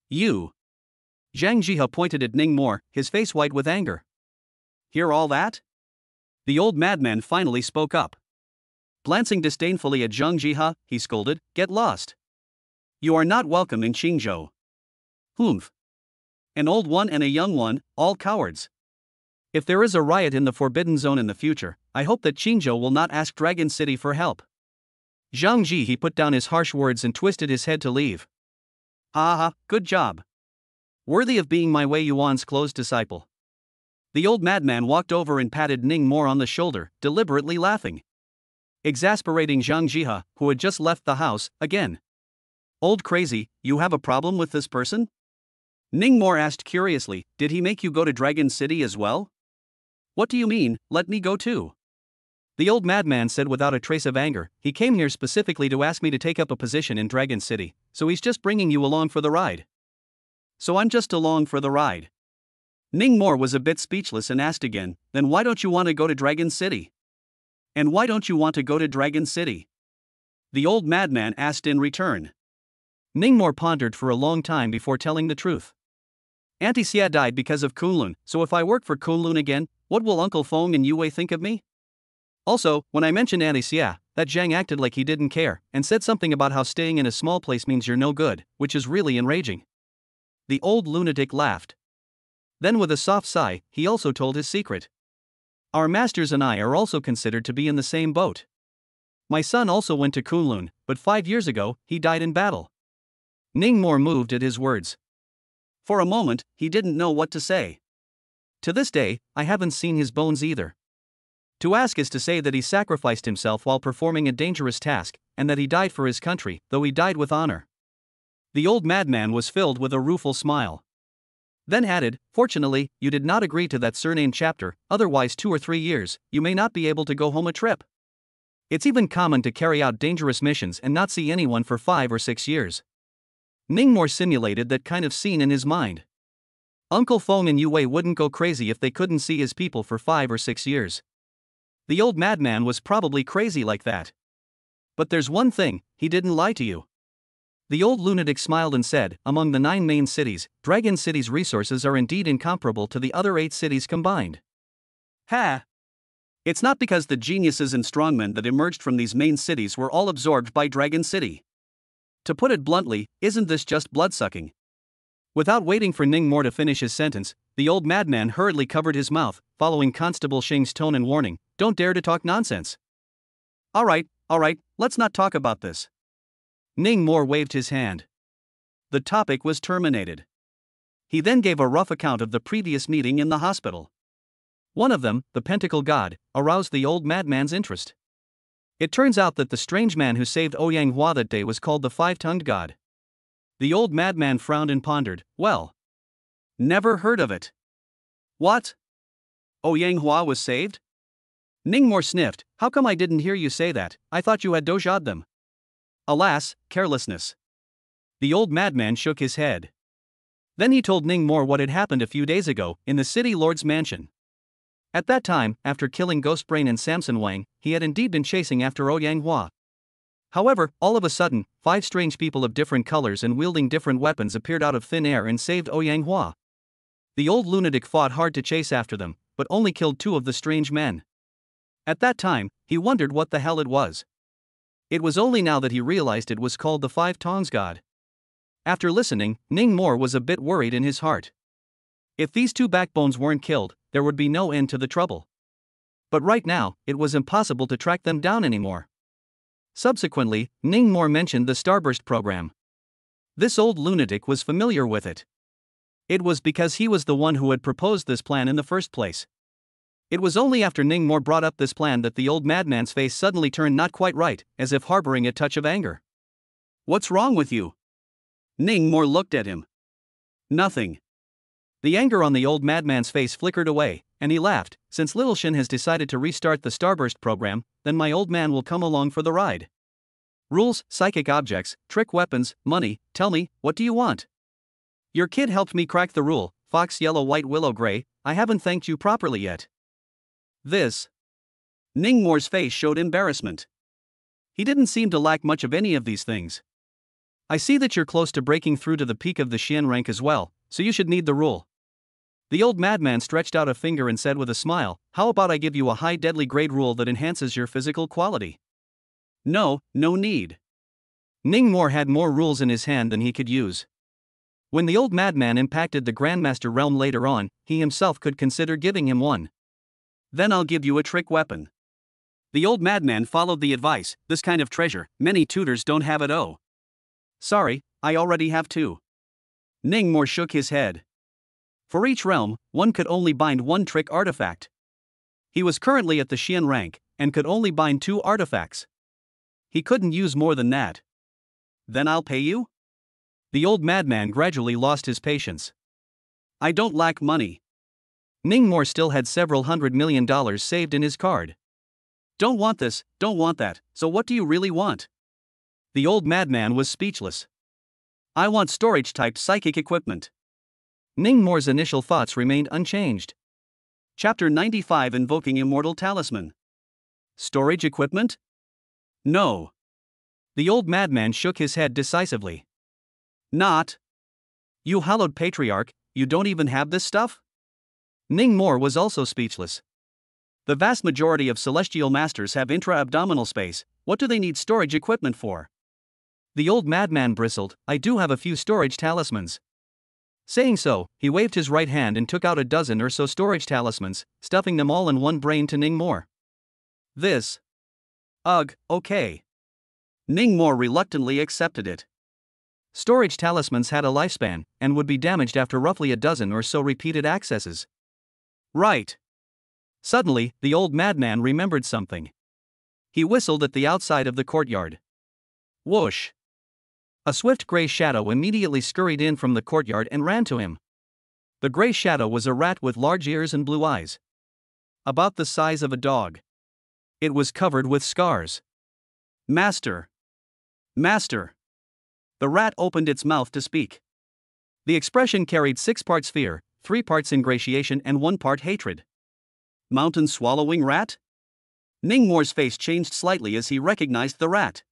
You. Zhang Jihe pointed at Ningmore, his face white with anger. Hear all that? The old madman finally spoke up. Glancing disdainfully at Zhang Jihe, he scolded, get lost. You are not welcome in Qingzhou. Humph. An old one and a young one, all cowards. If there is a riot in the Forbidden Zone in the future, I hope that Qingzhou will not ask Dragon City for help. Zhang Jihe put down his harsh words and twisted his head to leave. Ha, good job. Worthy of being my Wei Yuan's close disciple. The old madman walked over and patted Ningmore on the shoulder, deliberately laughing. Exasperating Zhang Jihe, who had just left the house, again. Old crazy, you have a problem with this person? Ningmore asked curiously, did he make you go to Dragon City as well? What do you mean, let me go too? The old madman said without a trace of anger, he came here specifically to ask me to take up a position in Dragon City, so he's just bringing you along for the ride. So I'm just along for the ride. Ningmore was a bit speechless and asked again, then why don't you want to go to Dragon City? And why don't you want to go to Dragon City? The old madman asked in return. Ningmore pondered for a long time before telling the truth. Auntie Xia died because of Kunlun, so if I work for Kunlun again, what will Uncle Feng and Yue Wei think of me? Also, when I mentioned Auntie Xia, that Zhang acted like he didn't care, and said something about how staying in a small place means you're no good, which is really enraging. The old lunatic laughed. Then with a soft sigh, he also told his secret. Our masters and I are also considered to be in the same boat. My son also went to Kunlun, but 5 years ago, he died in battle. Ningmore moved at his words. For a moment, he didn't know what to say. To this day, I haven't seen his bones either. To ask is to say that he sacrificed himself while performing a dangerous task, and that he died for his country, though he died with honor. The old madman was filled with a rueful smile. Then added, fortunately, you did not agree to that surname chapter, otherwise 2 or 3 years, you may not be able to go home a trip. It's even common to carry out dangerous missions and not see anyone for 5 or 6 years. Ningmore simulated that kind of scene in his mind. Uncle Feng and Yue Wei wouldn't go crazy if they couldn't see his people for 5 or 6 years. The old madman was probably crazy like that. But there's one thing, he didn't lie to you. The old lunatic smiled and said, among the 9 main cities, Dragon City's resources are indeed incomparable to the other 8 cities combined. Ha! It's not because the geniuses and strongmen that emerged from these main cities were all absorbed by Dragon City. To put it bluntly, isn't this just bloodsucking? Without waiting for Ningmore to finish his sentence, the old madman hurriedly covered his mouth, following Constable Xing's tone and warning, don't dare to talk nonsense. All right, let's not talk about this. Ningmore waved his hand. The topic was terminated. He then gave a rough account of the previous meeting in the hospital. One of them, the Pentacle God, aroused the old madman's interest. It turns out that the strange man who saved Ouyang Hua that day was called the Five-Tongued God. The old madman frowned and pondered, well. Never heard of it. What? Ouyang Hua was saved? Ningmore sniffed, how come I didn't hear you say that, I thought you had doja'd them. Alas, carelessness. The old madman shook his head. Then he told Ningmore what had happened a few days ago, in the city lord's mansion. At that time, after killing Ghostbrain and Samson Wang, he had indeed been chasing after Ouyang Hua. However, all of a sudden, 5 strange people of different colors and wielding different weapons appeared out of thin air and saved Ouyang Hua. The old lunatic fought hard to chase after them, but only killed 2 of the strange men. At that time, he wondered what the hell it was. It was only now that he realized it was called the Five-Tongued God. After listening, Ningmore was a bit worried in his heart. If these 2 backbones weren't killed, there would be no end to the trouble. But right now, it was impossible to track them down anymore. Subsequently, Ningmore mentioned the Starburst program. This old lunatic was familiar with it. It was because he was the one who had proposed this plan in the first place. It was only after Ning Mo brought up this plan that the old madman's face suddenly turned not quite right, as if harboring a touch of anger. "What's wrong with you?" Ning Mo looked at him. "Nothing." The anger on the old madman's face flickered away, and he laughed. "Since Little Shin has decided to restart the Starburst program, then my old man will come along for the ride. Rules, psychic objects, trick weapons, money, tell me, what do you want?" "Your kid helped me crack the rule, Fox Yellow White Willow Gray, I haven't thanked you properly yet." "This." Ning Mo's face showed embarrassment. He didn't seem to lack much of any of these things. "I see that you're close to breaking through to the peak of the Xian rank as well, so you should need the rule." The old madman stretched out a finger and said with a smile, "How about I give you a high deadly grade rule that enhances your physical quality?" "No need." Ning Mo had more rules in his hand than he could use. When the old madman impacted the Grandmaster realm later on, he himself could consider giving him one. "Then I'll give you a trick weapon." The old madman followed the advice. "This kind of treasure, many tutors don't have it. Oh. Sorry, I already have two." Ning Mo shook his head. For each realm, one could only bind one trick artifact. He was currently at the Xian rank, and could only bind 2 artifacts. He couldn't use more than that. "Then I'll pay you?" The old madman gradually lost his patience. "I don't lack money." Ning Mo still had several $100 million saved in his card. "Don't want this, don't want that, so what do you really want?" The old madman was speechless. "I want storage-type psychic equipment." Ning Mo's initial thoughts remained unchanged. Chapter 95: Invoking Immortal Talisman. "Storage equipment? No." The old madman shook his head decisively. "Not. You hallowed patriarch, you don't even have this stuff?" Ning Mo was also speechless. The vast majority of celestial masters have intra-abdominal space, what do they need storage equipment for? The old madman bristled. "I do have a few storage talismans." Saying so, he waved his right hand and took out a dozen or so storage talismans, stuffing them all in one brain to Ning Mo. "This? Ugh, okay." Ning Mo reluctantly accepted it. Storage talismans had a lifespan, and would be damaged after roughly a dozen or so repeated accesses. Right. Suddenly, the old madman remembered something. He whistled at the outside of the courtyard. Whoosh! A swift gray shadow immediately scurried in from the courtyard and ran to him. The gray shadow was a rat with large ears and blue eyes. About the size of a dog. It was covered with scars. "Master! Master!" The rat opened its mouth to speak. The expression carried 6 parts fear, 3 parts ingratiation, and 1 part hatred. "Mountain swallowing rat?" Ning Mo's face changed slightly as he recognized the rat.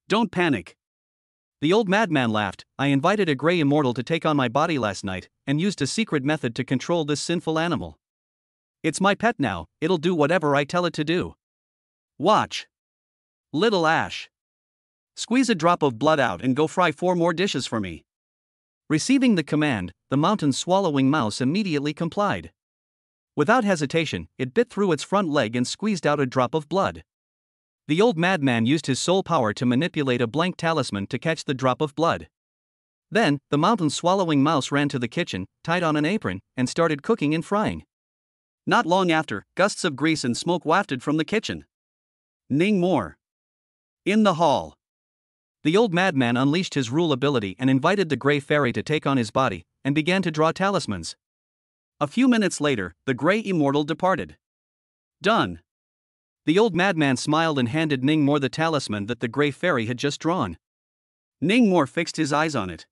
"Don't panic." The old madman laughed. "I invited a gray immortal to take on my body last night, and used a secret method to control this sinful animal. It's my pet now, it'll do whatever I tell it to do. Watch. Little Ash. Squeeze a drop of blood out and go fry 4 more dishes for me." Receiving the command, the mountain swallowing mouse immediately complied. Without hesitation, it bit through its front leg and squeezed out a drop of blood. The old madman used his soul power to manipulate a blank talisman to catch the drop of blood. Then, the mountain swallowing mouse ran to the kitchen, tied on an apron, and started cooking and frying. Not long after, gusts of grease and smoke wafted from the kitchen. Ning Mo. In the hall. The old madman unleashed his rule ability and invited the gray fairy to take on his body, and began to draw talismans. A few minutes later, the gray immortal departed. Done. The old madman smiled and handed Ning Mo the talisman that the gray fairy had just drawn. Ning Mo fixed his eyes on it.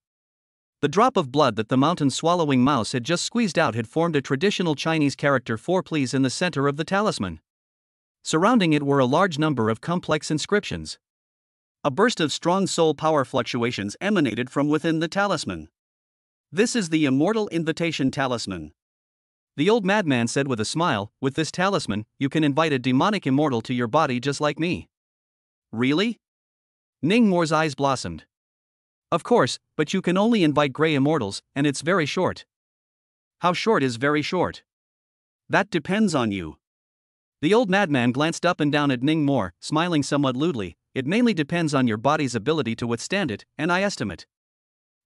The drop of blood that the mountain swallowing mouse had just squeezed out had formed a traditional Chinese character 4 please in the center of the talisman. Surrounding it were a large number of complex inscriptions. A burst of strong soul power fluctuations emanated from within the talisman. "This is the Immortal Invitation Talisman." The old madman said with a smile, "With this talisman, you can invite a demonic immortal to your body just like me." Really? Ning Mo's eyes blossomed. Of course, but you can only invite gray immortals, and it's very short. How short is very short? That depends on you. The old madman glanced up and down at Ning Mo, smiling somewhat lewdly. It mainly depends on your body's ability to withstand it, and I estimate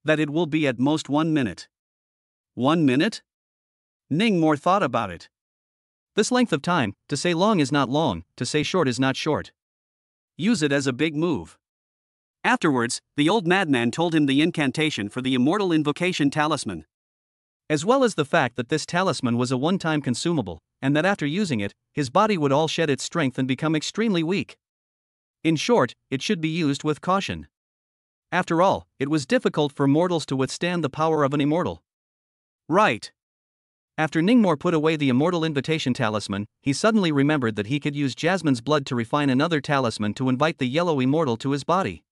that it will be at most 1 minute. 1 minute? Ningmore thought about it. This length of time, to say long is not long, to say short is not short. Use it as a big move. Afterwards, the old madman told him the incantation for the immortal invocation talisman, as well as the fact that this talisman was a one-time consumable, and that after using it, his body would all shed its strength and become extremely weak. In short, it should be used with caution. After all, it was difficult for mortals to withstand the power of an immortal. Right. After Ningmore put away the immortal invitation talisman, he suddenly remembered that he could use Jasmine's blood to refine another talisman to invite the yellow immortal to his body.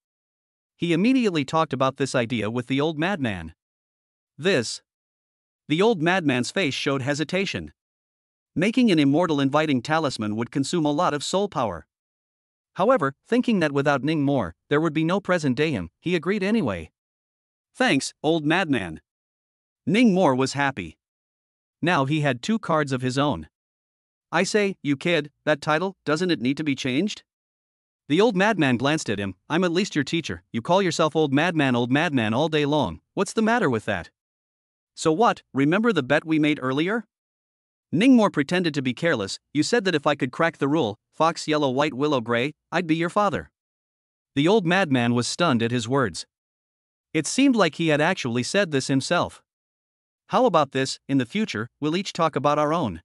He immediately talked about this idea with the old madman. The old madman's face showed hesitation. Making an immortal inviting talisman would consume a lot of soul power. However, thinking that without Ningmore, there would be no present day him, he agreed anyway. Thanks, old madman. Ningmore was happy. Now he had 2 cards of his own. I say, you kid, that title, doesn't it need to be changed? The old madman glanced at him. I'm at least your teacher, you call yourself old madman all day long, what's the matter with that? So what, remember the bet we made earlier? Ningmore pretended to be careless. You said that if I could crack the rule, fox yellow white willow gray, I'd be your father. The old madman was stunned at his words. It seemed like he had actually said this himself. How about this, in the future, we'll each talk about our own.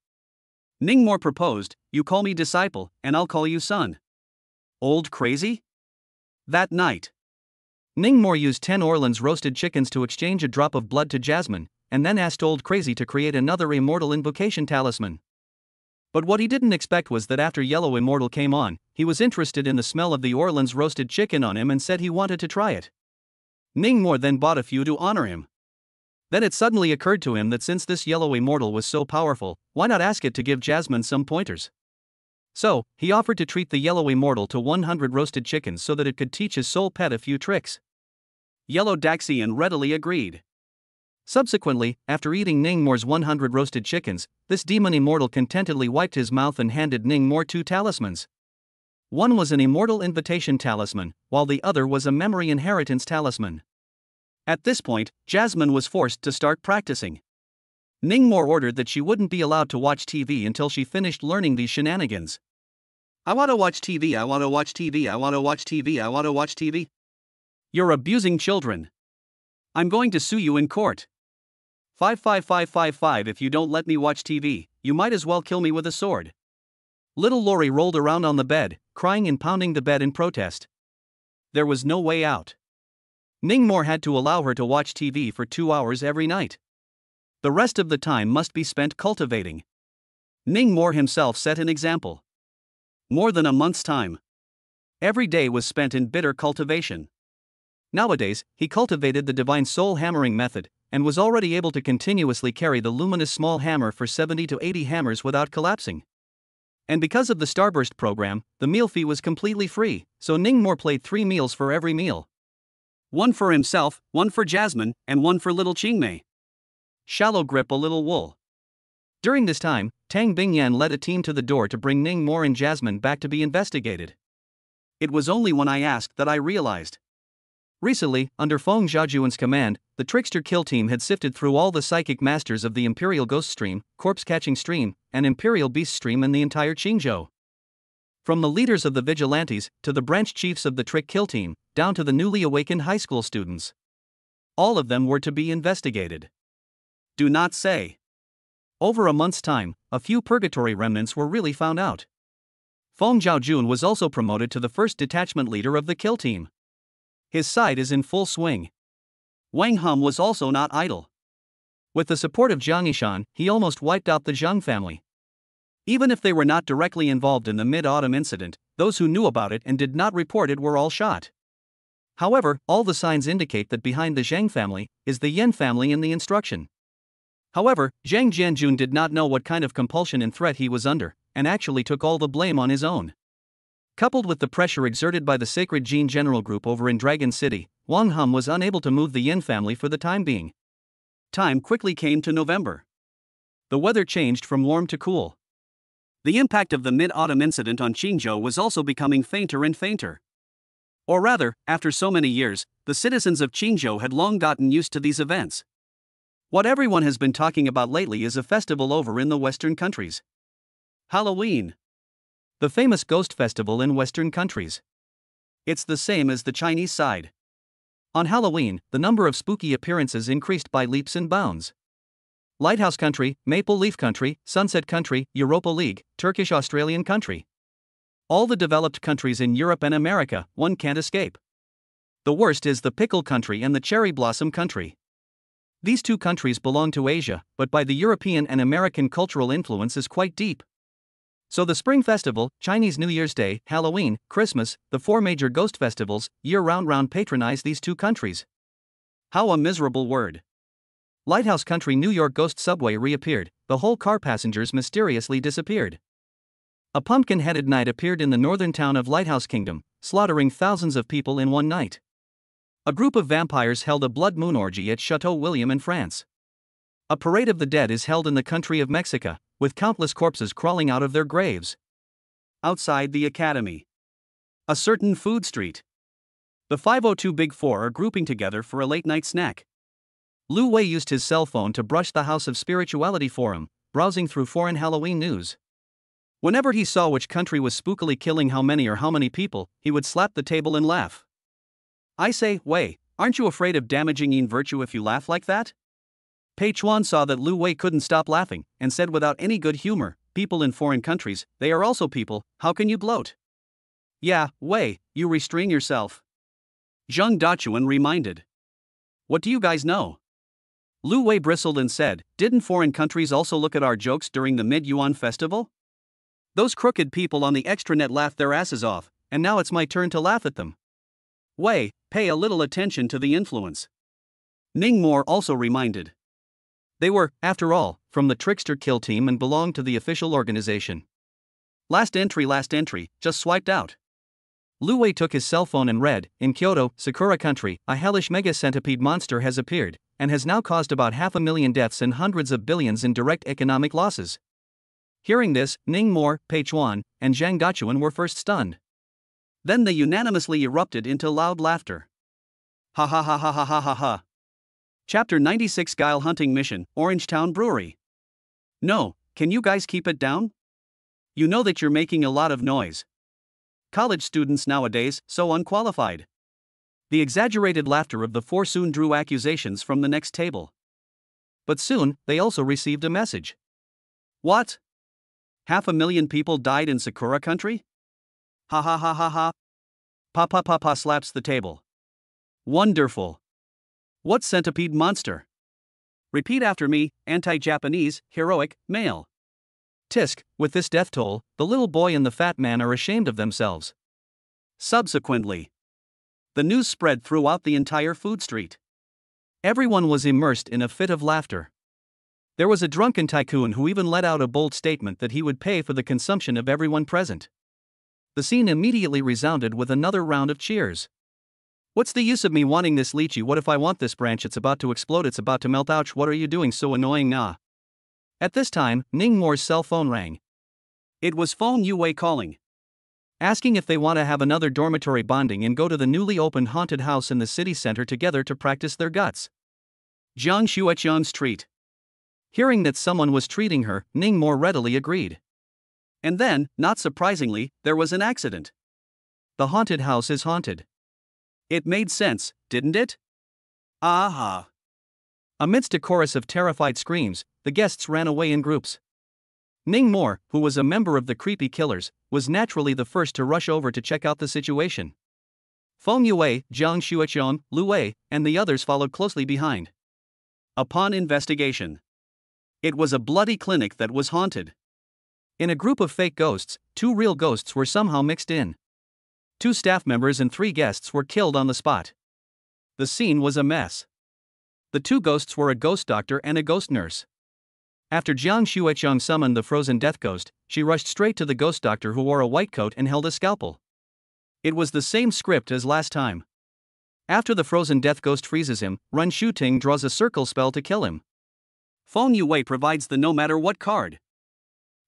Ningmore proposed, you call me disciple, and I'll call you son. Old crazy? That night, Ningmore used 10 Orleans roasted chickens to exchange a drop of blood to Jasmine, and then asked Old Crazy to create another immortal invocation talisman. But what he didn't expect was that after Yellow Immortal came on, he was interested in the smell of the Orleans roasted chicken on him and said he wanted to try it. Ningmore then bought a few to honor him. Then it suddenly occurred to him that since this Yellow Immortal was so powerful, why not ask it to give Jasmine some pointers? So, he offered to treat the Yellow Immortal to 100 roasted chickens so that it could teach his soul pet a few tricks. Yellow Daxian readily agreed. Subsequently, after eating Ningmore's 100 roasted chickens, this demon immortal contentedly wiped his mouth and handed Ningmore 2 talismans. One was an immortal invitation talisman, while the other was a memory inheritance talisman. At this point, Jasmine was forced to start practicing. Ningmore ordered that she wouldn't be allowed to watch TV until she finished learning these shenanigans. I want to watch TV, I want to watch TV, I want to watch TV, I want to watch TV. You're abusing children. I'm going to sue you in court. 55555 If you don't let me watch TV, you might as well kill me with a sword. Little Lori rolled around on the bed, crying and pounding the bed in protest. There was no way out. Ningmore had to allow her to watch TV for 2 hours every night. The rest of the time must be spent cultivating. Ningmore himself set an example. More than a month's time. Every day was spent in bitter cultivation. Nowadays, he cultivated the divine soul hammering method, and was already able to continuously carry the luminous small hammer for 70 to 80 hammers without collapsing. And because of the Starburst program, the meal fee was completely free, so Ningmore played 3 meals for every meal. One for himself, one for Jasmine, and one for little Qingmei. Shallow grip a little wool. During this time, Tang Bingyan led a team to the door to bring Ningmore and Jasmine back to be investigated. It was only when I asked that I realized. Recently, under Feng Xiaojuan's command, the Trickster Kill Team had sifted through all the psychic masters of the Imperial Ghost Stream, Corpse Catching Stream, and Imperial Beast Stream and the entire Qingzhou. From the leaders of the Vigilantes, to the branch chiefs of the Trick Kill Team, down to the newly awakened high school students. All of them were to be investigated. Do not say. Over a month's time, a few purgatory remnants were really found out. Feng Xiaojun was also promoted to the first detachment leader of the Kill Team. His side is in full swing. Wang Hum was also not idle. With the support of Jiang Yishan, he almost wiped out the Zhang family. Even if they were not directly involved in the Mid-Autumn incident, those who knew about it and did not report it were all shot. However, all the signs indicate that behind the Zhang family is the Yan family in the instruction. However, Zhang Jianjun did not know what kind of compulsion and threat he was under, and actually took all the blame on his own. Coupled with the pressure exerted by the Sacred Gene General Group over in Dragon City, Wang Hum was unable to move the Yin family for the time being. Time quickly came to November. The weather changed from warm to cool. The impact of the Mid-Autumn incident on Qingzhou was also becoming fainter and fainter. Or rather, after so many years, the citizens of Qingzhou had long gotten used to these events. What everyone has been talking about lately is a festival over in the Western countries. Halloween. The famous ghost festival in Western countries. It's the same as the Chinese side. On Halloween, the number of spooky appearances increased by leaps and bounds. Lighthouse Country, Maple Leaf Country, Sunset Country, Europa League, Turkish Australian Country. All the developed countries in Europe and America, one can't escape. The worst is the Pickle Country and the Cherry Blossom Country. These two countries belong to Asia, but by the European and American cultural influence is quite deep. So the Spring Festival, Chinese New Year's Day, Halloween, Christmas, the four major ghost festivals, year-round patronize these two countries. How a miserable word. Lighthouse Country New York ghost subway reappeared, the whole car passengers mysteriously disappeared. A pumpkin-headed knight appeared in the northern town of Lighthouse Kingdom, slaughtering thousands of people in one night. A group of vampires held a blood moon orgy at Chateau William in France. A parade of the dead is held in the country of Mexico, with countless corpses crawling out of their graves. Outside the academy. A certain food street. The 502 Big Four are grouping together for a late-night snack. Lu Wei used his cell phone to brush the House of Spirituality forum, browsing through foreign Halloween news. Whenever he saw which country was spookily killing how many people, he would slap the table and laugh. I say, Wei, aren't you afraid of damaging yin virtue if you laugh like that? Pei Chuan saw that Lu Wei couldn't stop laughing, and said without any good humor, people in foreign countries, they are also people, how can you gloat? Yeah, Wei, you restrain yourself. Zheng Dachuan reminded. What do you guys know? Lu Wei bristled and said, didn't foreign countries also look at our jokes during the Mid-Yuan festival? Those crooked people on the extranet laughed their asses off, and now it's my turn to laugh at them. Wei, pay a little attention to the influence. Ning Mo also reminded. They were, after all, from the Trickster Kill team and belonged to the official organization. Last entry, just swiped out. Lu Wei took his cell phone and read, in Kyoto, Sakura Country, a hellish mega centipede monster has appeared, and has now caused about 500,000 deaths and hundreds of billions in direct economic losses. Hearing this, Ning Mo, Pei Chuan, and Zhang Dachuan were first stunned. Then they unanimously erupted into loud laughter. Ha ha ha ha ha ha ha ha. Chapter 96 Guile Hunting Mission, Orangetown Brewery. No, can you guys keep it down? You know that you're making a lot of noise. College students nowadays, so unqualified. The exaggerated laughter of the four soon drew accusations from the next table. But soon, they also received a message. What? 500,000 people died in Sakura Country? Ha ha ha ha ha. Papa slaps the table. Wonderful. What centipede monster? Repeat after me, anti-Japanese, heroic, male. Tisk, with this death toll, the little boy and the fat man are ashamed of themselves. Subsequently, the news spread throughout the entire food street. Everyone was immersed in a fit of laughter. There was a drunken tycoon who even let out a bold statement that he would pay for the consumption of everyone present. The scene immediately resounded with another round of cheers. What's the use of me wanting this lychee? What if I want this branch? It's about to explode, it's about to melt. Ouch, what are you doing? So annoying, nah. At this time, Ning Mo's cell phone rang. It was Feng Yue calling. Asking if they want to have another dormitory bonding and go to the newly opened haunted house in the city center together to practice their guts. Jiang Shueqiang Street. Hearing that someone was treating her, Ning Mo readily agreed. And then, not surprisingly, there was an accident. The haunted house is haunted. It made sense, didn't it? Aha! Amidst a chorus of terrified screams, the guests ran away in groups. Ning Mo, who was a member of the Creepy Killers, was naturally the first to rush over to check out the situation. Feng Yue, Jiang Shueqiang, Lu Wei, and the others followed closely behind. Upon investigation, it was a bloody clinic that was haunted. In a group of fake ghosts, 2 real ghosts were somehow mixed in. 2 staff members and 3 guests were killed on the spot. The scene was a mess. The 2 ghosts were a ghost doctor and a ghost nurse. After Jiang Shueqiang summoned the frozen death ghost, she rushed straight to the ghost doctor who wore a white coat and held a scalpel. It was the same script as last time. After the frozen death ghost freezes him, Ren Shuting draws a circle spell to kill him. Feng Yue provides the no matter what card.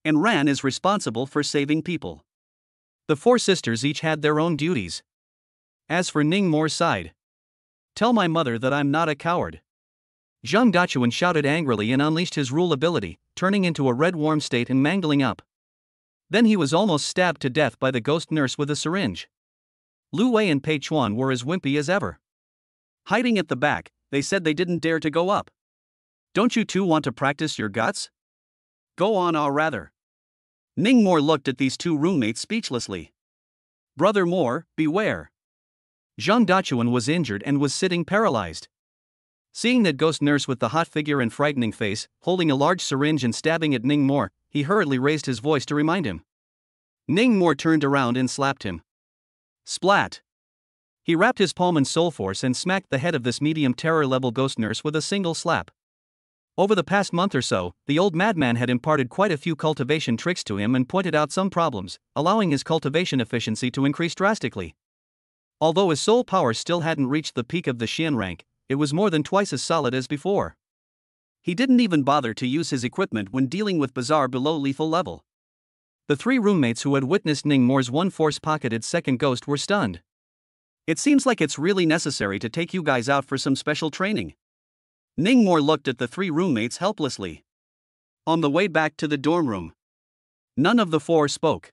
And Ran is responsible for saving people. The 4 sisters each had their own duties. As for Ning Mo's side, tell my mother that I'm not a coward. Zhang Dachuan shouted angrily and unleashed his rule ability, turning into a red warm state and mangling up. Then he was almost stabbed to death by the ghost nurse with a syringe. Lu Wei and Pei Chuan were as wimpy as ever. Hiding at the back, they said they didn't dare to go up. Don't you two want to practice your guts? Go on, or rather. Ning Mo looked at these two roommates speechlessly. Brother Mo, beware. Zhang Dachuan was injured and was sitting paralyzed. Seeing that ghost nurse with the hot figure and frightening face, holding a large syringe and stabbing at Ning Mo, he hurriedly raised his voice to remind him. Ning Mo turned around and slapped him. Splat! He wrapped his palm in soul force and smacked the head of this medium terror-level ghost nurse with a single slap. Over the past month or so, the old madman had imparted quite a few cultivation tricks to him and pointed out some problems, allowing his cultivation efficiency to increase drastically. Although his soul power still hadn't reached the peak of the Xian rank, it was more than twice as solid as before. He didn't even bother to use his equipment when dealing with Bazaar below lethal level. The three roommates who had witnessed Ning Mo's one-force-pocketed second ghost were stunned. It seems like it's really necessary to take you guys out for some special training. Ning Mo looked at the three roommates helplessly. On the way back to the dorm room, none of the four spoke.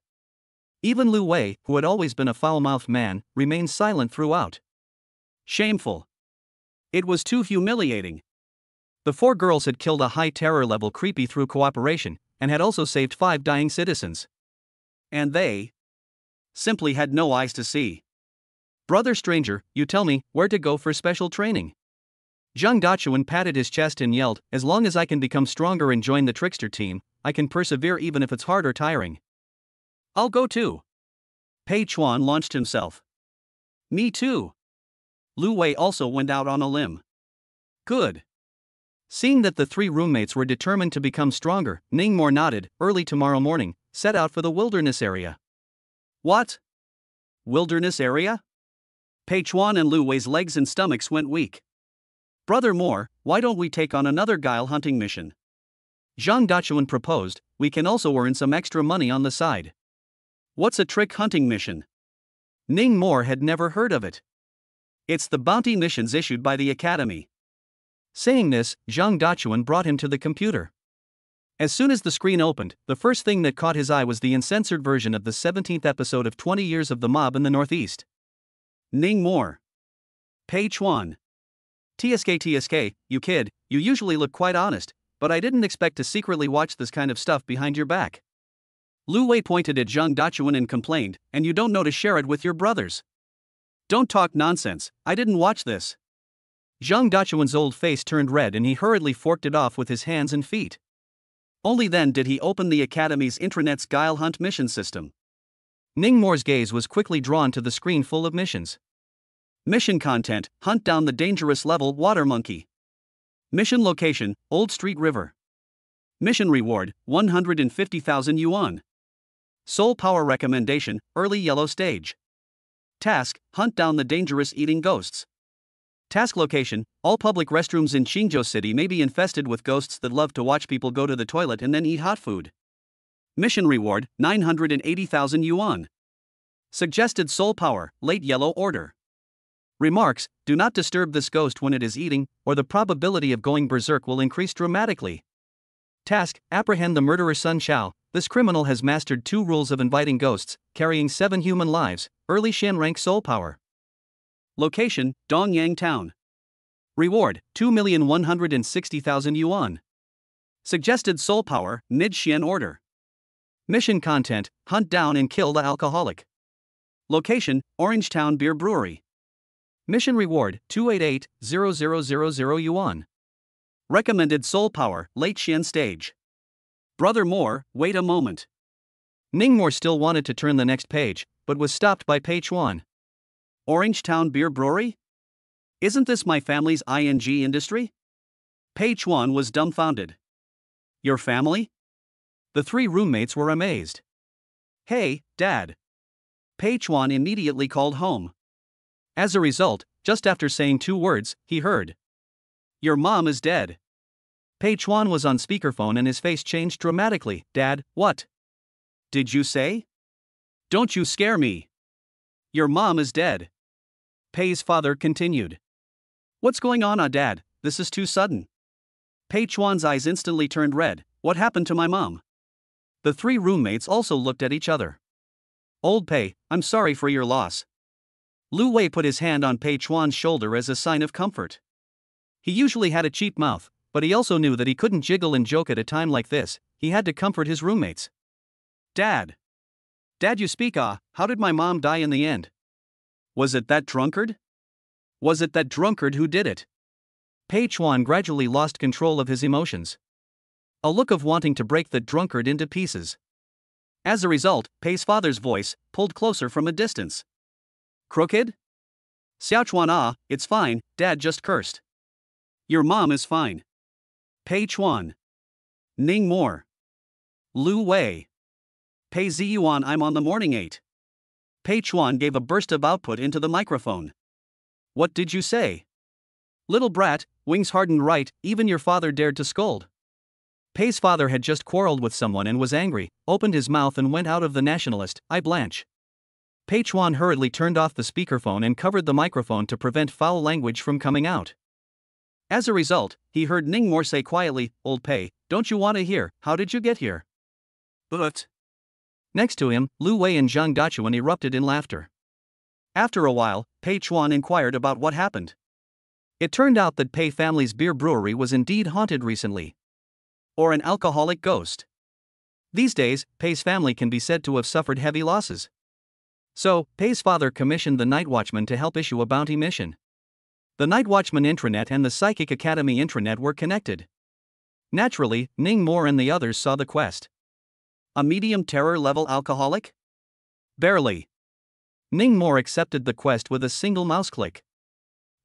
Even Lu Wei, who had always been a foul-mouthed man, remained silent throughout. Shameful. It was too humiliating. The four girls had killed a high terror level creepy through cooperation, and had also saved 5 dying citizens. And they simply had no eyes to see. Brother stranger, you tell me where to go for special training. Zhang Dachuan patted his chest and yelled, as long as I can become stronger and join the trickster team, I can persevere even if it's hard or tiring. I'll go too. Pei Chuan launched himself. Me too. Lu Wei also went out on a limb. Good. Seeing that the three roommates were determined to become stronger, Ning Mo nodded. Early tomorrow morning, set out for the wilderness area. What? Wilderness area? Pei Chuan and Lu Wei's legs and stomachs went weak. Brother Mo, why don't we take on another guile hunting mission? Zhang Dachuan proposed. We can also earn some extra money on the side. What's a trick hunting mission? Ning Mo had never heard of it. It's the bounty missions issued by the Academy. Saying this, Zhang Dachuan brought him to the computer. As soon as the screen opened, the first thing that caught his eye was the uncensored version of the 17th episode of 20 Years of the Mob in the Northeast. Ning Mo. Pei Chuan. TSK, you kid, you usually look quite honest, but I didn't expect to secretly watch this kind of stuff behind your back. Lu Wei pointed at Zhang Dachuan and complained, and you don't know to share it with your brothers. Don't talk nonsense, I didn't watch this. Zhang Dachuan's old face turned red and he hurriedly forked it off with his hands and feet. Only then did he open the Academy's intranet's guile hunt mission system. Ning Mo's gaze was quickly drawn to the screen full of missions. Mission content: hunt down the dangerous level water monkey. Mission location: Old Street River. Mission reward: 150,000 yuan. Soul power recommendation: early yellow stage. Task: hunt down the dangerous eating ghosts. Task location: all public restrooms in Qingzhou City may be infested with ghosts that love to watch people go to the toilet and then eat hot food. Mission reward: 980,000 yuan. Suggested soul power: late yellow order. Remarks: do not disturb this ghost when it is eating, or the probability of going berserk will increase dramatically. Task: apprehend the murderer Sun Xiao. This criminal has mastered 2 rules of inviting ghosts, carrying 7 human lives, early Xian rank soul power. Location: Dongyang Town. Reward: 2,160,000 yuan. Suggested soul power: mid Xian order. Mission content: hunt down and kill the alcoholic. Location: Orange Town Beer Brewery. Mission reward: 288,000 yuan. Recommended soul power: late Xian stage. Brother Mo, wait a moment. Ning Mo still wanted to turn the next page, but was stopped by Pei Chuan. Orange Town Beer Brewery? Isn't this my family's ING industry? Pei Chuan was dumbfounded. Your family? The three roommates were amazed. Hey, Dad. Pei Chuan immediately called home. As a result, just after saying 2 words, he heard, "Your mom is dead." Pei Chuan was on speakerphone and his face changed dramatically. Dad, what did you say? Don't you scare me. Your mom is dead. Pei's father continued. What's going on, Dad? This is too sudden. Pei Chuan's eyes instantly turned red. What happened to my mom? The three roommates also looked at each other. Old Pei, I'm sorry for your loss. Lu Wei put his hand on Pei Chuan's shoulder as a sign of comfort. He usually had a cheap mouth, but he also knew that he couldn't jiggle and joke at a time like this. He had to comfort his roommates. Dad, you speak how did my mom die in the end? Was it that drunkard? Was it that drunkard who did it? Pei Chuan gradually lost control of his emotions. A look of wanting to break the drunkard into pieces. As a result, Pei's father's voice pulled closer from a distance. Crooked? Xiaochuan, it's fine, Dad just cursed. Your mom is fine. Pei Chuan. Ning Mo. Lu Wei. Pei Ziyuan, I'm on the morning 8. Pei Chuan gave a burst of output into the microphone. What did you say? Little brat, wings hardened right, even your father dared to scold. Pei's father had just quarreled with someone and was angry, opened his mouth and went out of the nationalist, I blanch. Pei Chuan hurriedly turned off the speakerphone and covered the microphone to prevent foul language from coming out. As a result, he heard Ning Mo say quietly, Old Pei, don't you want to hear, how did you get here? But. Next to him, Lu Wei and Zhang Dachuan erupted in laughter. After a while, Pei Chuan inquired about what happened. It turned out that Pei family's beer brewery was indeed haunted recently. Or an alcoholic ghost. These days, Pei's family can be said to have suffered heavy losses. So, Pei's father commissioned the Night Watchman to help issue a bounty mission. The Night Watchman intranet and the Psychic Academy intranet were connected. Naturally, Ning Mo and the others saw the quest. A medium terror level alcoholic? Barely. Ning Mo accepted the quest with a single mouse click.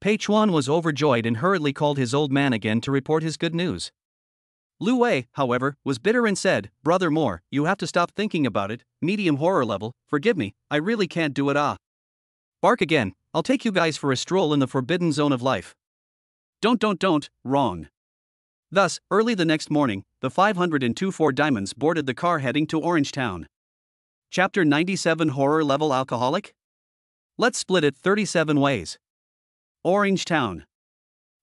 Pei Chuan was overjoyed and hurriedly called his old man again to report his good news. Lu Wei, however, was bitter and said, Brother Mo, you have to stop thinking about it, medium horror level, forgive me, I really can't do it Bark again, I'll take you guys for a stroll in the forbidden zone of life. Don't, wrong. Thus, early the next morning, the 502 Four Diamonds boarded the car heading to Orange Town. Chapter 97 Horror Level Alcoholic? Let's split it 37 ways. Orange Town.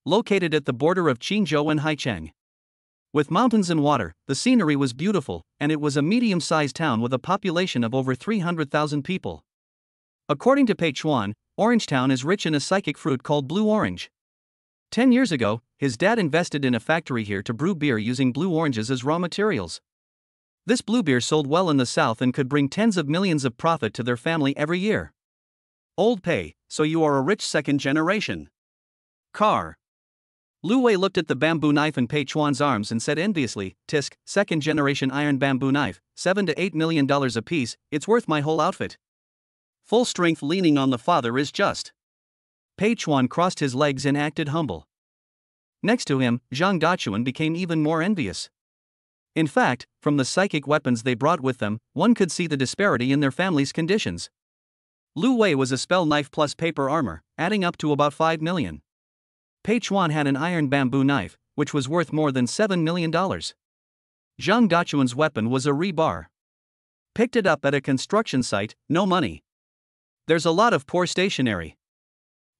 Located at the border of Qingzhou and Haicheng. With mountains and water, the scenery was beautiful, and it was a medium-sized town with a population of over 300,000 people. According to Pei Chuan, Orange Town is rich in a psychic fruit called blue orange. 10 years ago, his dad invested in a factory here to brew beer using blue oranges as raw materials. This blue beer sold well in the south and could bring tens of millions of profit to their family every year. Old Pei, so you are a rich second generation. Car. Lu Wei looked at the bamboo knife in Pei Chuan's arms and said enviously, Tisk, second generation iron bamboo knife, $7 to $8 million a piece, it's worth my whole outfit. Full strength leaning on the father is just. Pei Chuan crossed his legs and acted humble. Next to him, Zhang Dachuan became even more envious. In fact, from the psychic weapons they brought with them, one could see the disparity in their family's conditions. Lu Wei was a spell knife plus paper armor, adding up to about 5 million. Pei Chuan had an iron bamboo knife, which was worth more than $7 million. Zhang Dachuan's weapon was a rebar. Picked it up at a construction site, no money. There's a lot of poor stationery.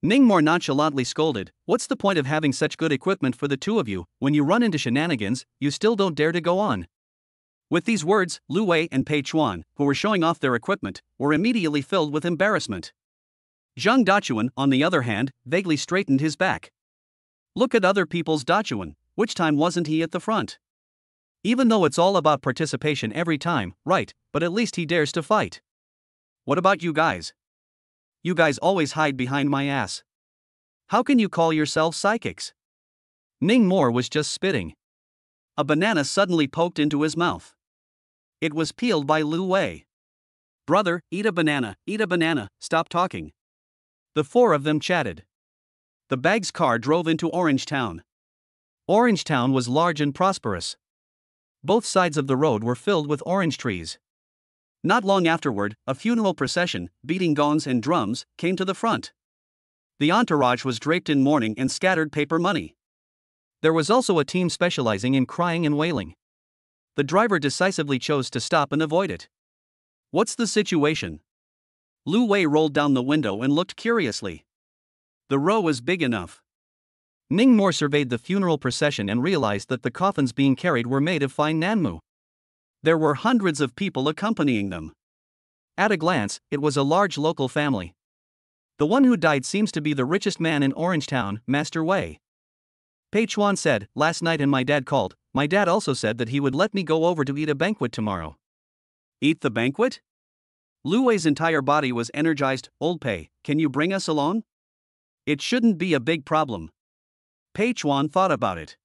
Ning Mo nonchalantly scolded, what's the point of having such good equipment for the two of you, when you run into shenanigans, you still don't dare to go on. With these words, Lu Wei and Pei Chuan, who were showing off their equipment, were immediately filled with embarrassment. Zhang Dachuan, on the other hand, vaguely straightened his back. Look at other people's Dachuan, which time wasn't he at the front? Even though it's all about participation every time, right, but at least he dares to fight. What about you guys? You guys always hide behind my ass. How can you call yourselves psychics? Ning Mo was just spitting. A banana suddenly poked into his mouth. It was peeled by Lu Wei. Brother, eat a banana, stop talking. The four of them chatted. The bag's car drove into Orange Town. Orange Town was large and prosperous. Both sides of the road were filled with orange trees. Not long afterward, a funeral procession, beating gongs and drums, came to the front. The entourage was draped in mourning and scattered paper money. There was also a team specializing in crying and wailing. The driver decisively chose to stop and avoid it. What's the situation? Lu Wei rolled down the window and looked curiously. The row was big enough. Ning Mor surveyed the funeral procession and realized that the coffins being carried were made of fine nanmu. There were hundreds of people accompanying them. At a glance, it was a large local family. The one who died seems to be the richest man in Orangetown, Master Wei. Pei Chuan said, "Last night and my dad called. My dad also said that he would let me go over to eat a banquet tomorrow." Eat the banquet? Lu Wei's entire body was energized. "Old Pei, can you bring us along? It shouldn't be a big problem." Pei Chuan thought about it.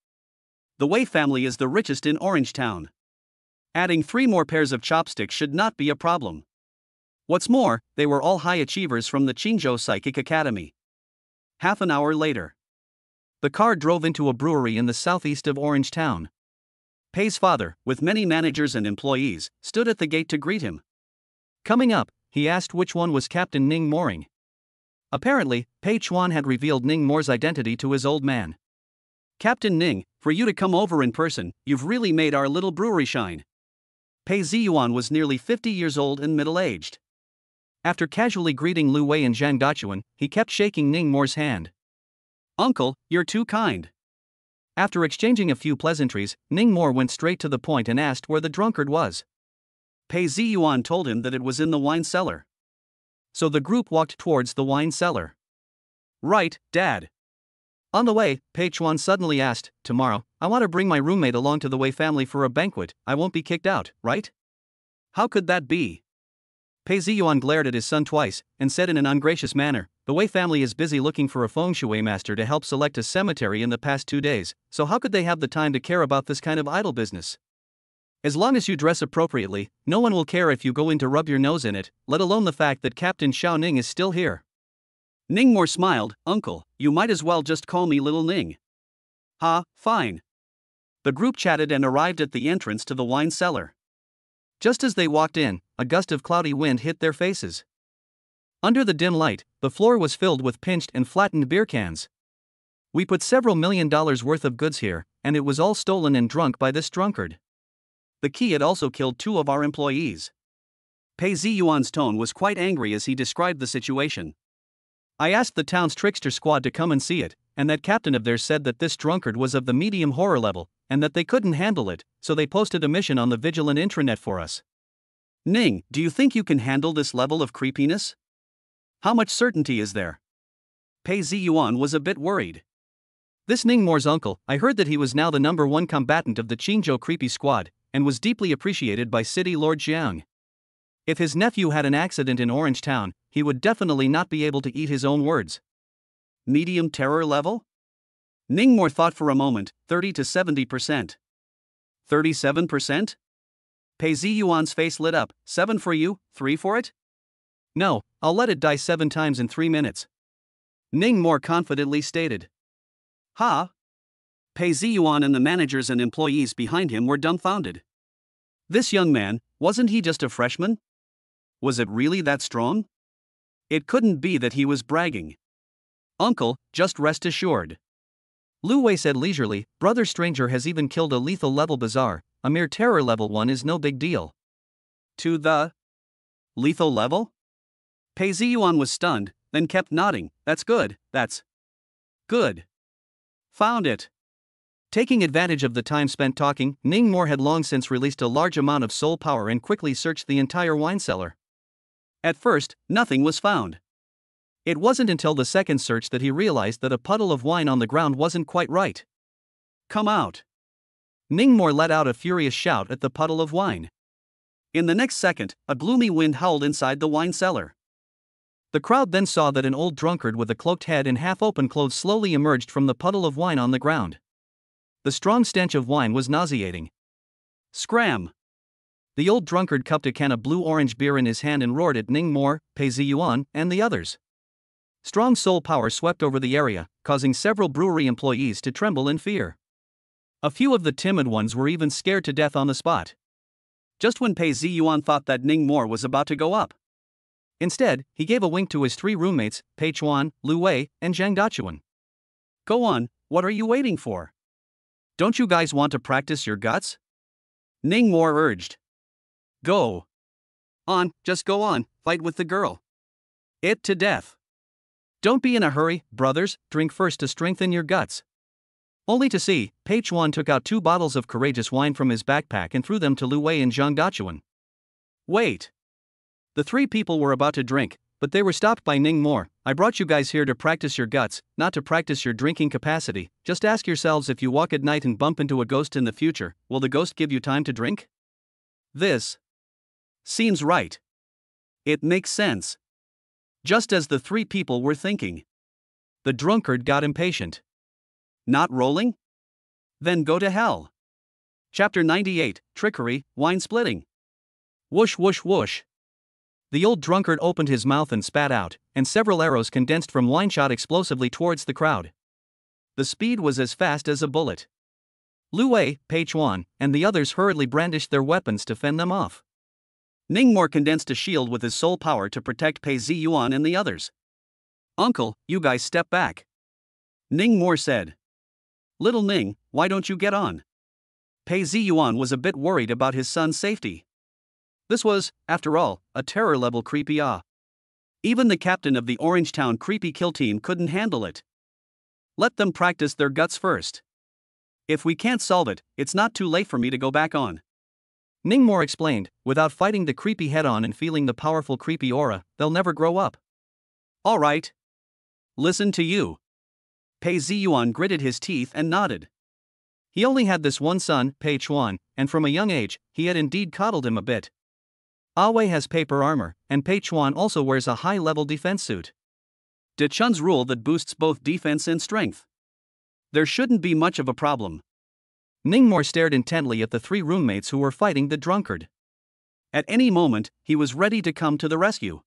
The Wei family is the richest in Orangetown. Adding 3 more pairs of chopsticks should not be a problem. What's more, they were all high achievers from the Qingzhou Psychic Academy. Half an hour later, the car drove into a brewery in the southeast of Orangetown. Pei's father, with many managers and employees, stood at the gate to greet him. Coming up, he asked which one was Captain Ning Moring. Apparently, Pei Chuan had revealed Ning Mor's identity to his old man. "Captain Ning, for you to come over in person, you've really made our little brewery shine." Pei Ziyuan was nearly 50 years old and middle-aged. After casually greeting Lu Wei and Zhang Dachuan, he kept shaking Ning Mor's hand. "Uncle, you're too kind." After exchanging a few pleasantries, Ning Mor went straight to the point and asked where the drunkard was. Pei Ziyuan told him that it was in the wine cellar. So the group walked towards the wine cellar. "Right, Dad." On the way, Pei Chuan suddenly asked, "Tomorrow, I want to bring my roommate along to the Wei family for a banquet. I won't be kicked out, right?" "How could that be?" Pei Ziyuan glared at his son twice, and said in an ungracious manner, "The Wei family is busy looking for a feng shui master to help select a cemetery in the past 2 days, so how could they have the time to care about this kind of idle business? As long as you dress appropriately, no one will care if you go in to rub your nose in it, let alone the fact that Captain Xiao Ning is still here." Ning Mor smiled, "Uncle, you might as well just call me Little Ning." Fine." The group chatted and arrived at the entrance to the wine cellar. Just as they walked in, a gust of cloudy wind hit their faces. Under the dim light, the floor was filled with pinched and flattened beer cans. "We put several $1 million worth of goods here, and it was all stolen and drunk by this drunkard. The key had also killed 2 of our employees." Pei Ziyuan's tone was quite angry as he described the situation. "I asked the town's trickster squad to come and see it, and that captain of theirs said that this drunkard was of the medium horror level, and that they couldn't handle it, so they posted a mission on the Vigilant intranet for us." "Ning, do you think you can handle this level of creepiness? How much certainty is there?" Pei Ziyuan was a bit worried. "This Ning Mor's uncle, I heard that he was now the #1 combatant of the Qingzhou Creepy Squad, and was deeply appreciated by City Lord Jiang. If his nephew had an accident in Orangetown, he would definitely not be able to eat his own words." Medium terror level? Ning Mor thought for a moment, 30 to 70%. 37%? Pei Ziyuan's face lit up, 7 for you, 3 for it? "No, I'll let it die 7 times in 3 minutes. Ning Mor confidently stated. Pei Ziyuan and the managers and employees behind him were dumbfounded. This young man, wasn't he just a freshman? Was it really that strong? It couldn't be that he was bragging. "Uncle, just rest assured." Lu Wei said leisurely, "Brother Stranger has even killed a lethal level bazaar, a mere terror level 1 is no big deal." "To the lethal level?" Pei Ziyuan was stunned, then kept nodding. "That's good, that's good. Found it." Taking advantage of the time spent talking, Ning Mor had long since released a large amount of soul power and quickly searched the entire wine cellar. At first, nothing was found. It wasn't until the second search that he realized that a puddle of wine on the ground wasn't quite right. "Come out." Ning Mor let out a furious shout at the puddle of wine. In the next second, a gloomy wind howled inside the wine cellar. The crowd then saw that an old drunkard with a cloaked head and half-open clothes slowly emerged from the puddle of wine on the ground. The strong stench of wine was nauseating. "Scram!" The old drunkard cupped a can of blue-orange beer in his hand and roared at Ning Mor, Pei Ziyuan, and the others. Strong soul power swept over the area, causing several brewery employees to tremble in fear. A few of the timid ones were even scared to death on the spot. Just when Pei Ziyuan thought that Ning Mor was about to go up. Instead, he gave a wink to his 3 roommates, Pei Chuan, Lu Wei, and Zhang Dachuan. "Go on, what are you waiting for? Don't you guys want to practice your guts?" Ning Mor urged. "Go on, just go on, fight with the girl. It to death. Don't be in a hurry, brothers, drink first to strengthen your guts." Only to see, Pei Chuan took out 2 bottles of courageous wine from his backpack and threw them to Lu Wei and Zhang Dachuan. Wait! The 3 people were about to drink, but they were stopped by Ning Mo. I brought you guys here to practice your guts, not to practice your drinking capacity. Just ask yourselves, if you walk at night and bump into a ghost in the future, will the ghost give you time to drink? This seems right. It makes sense. Just as the 3 people were thinking. The drunkard got impatient. Not rolling? Then go to hell. Chapter 98, Trickery, Wine Splitting. Whoosh whoosh whoosh. The old drunkard opened his mouth and spat out, and several arrows condensed from wine shot explosively towards the crowd. The speed was as fast as a bullet. Lu Wei, Pei Chuan, and the others hurriedly brandished their weapons to fend them off. Ning Mo condensed a shield with his soul power to protect Pei Ziyuan and the others. Uncle, you guys step back. Ning Mo said. Little Ning, why don't you get on? Pei Ziyuan was a bit worried about his son's safety. This was, after all, a terror-level creepy Even the captain of the Orangetown creepy kill team couldn't handle it. Let them practice their guts first. If we can't solve it, it's not too late for me to go back on. Ning Mo explained, without fighting the creepy head-on and feeling the powerful creepy aura, they'll never grow up. All right. Listen to you. Pei Ziyuan gritted his teeth and nodded. He only had this one son, Pei Chuan, and from a young age, he had indeed coddled him a bit. Wei has paper armor, and Pei Chuan also wears a high-level defense suit. De Chun's rule that boosts both defense and strength. There shouldn't be much of a problem. Ning Mo stared intently at the 3 roommates who were fighting the drunkard. At any moment, he was ready to come to the rescue.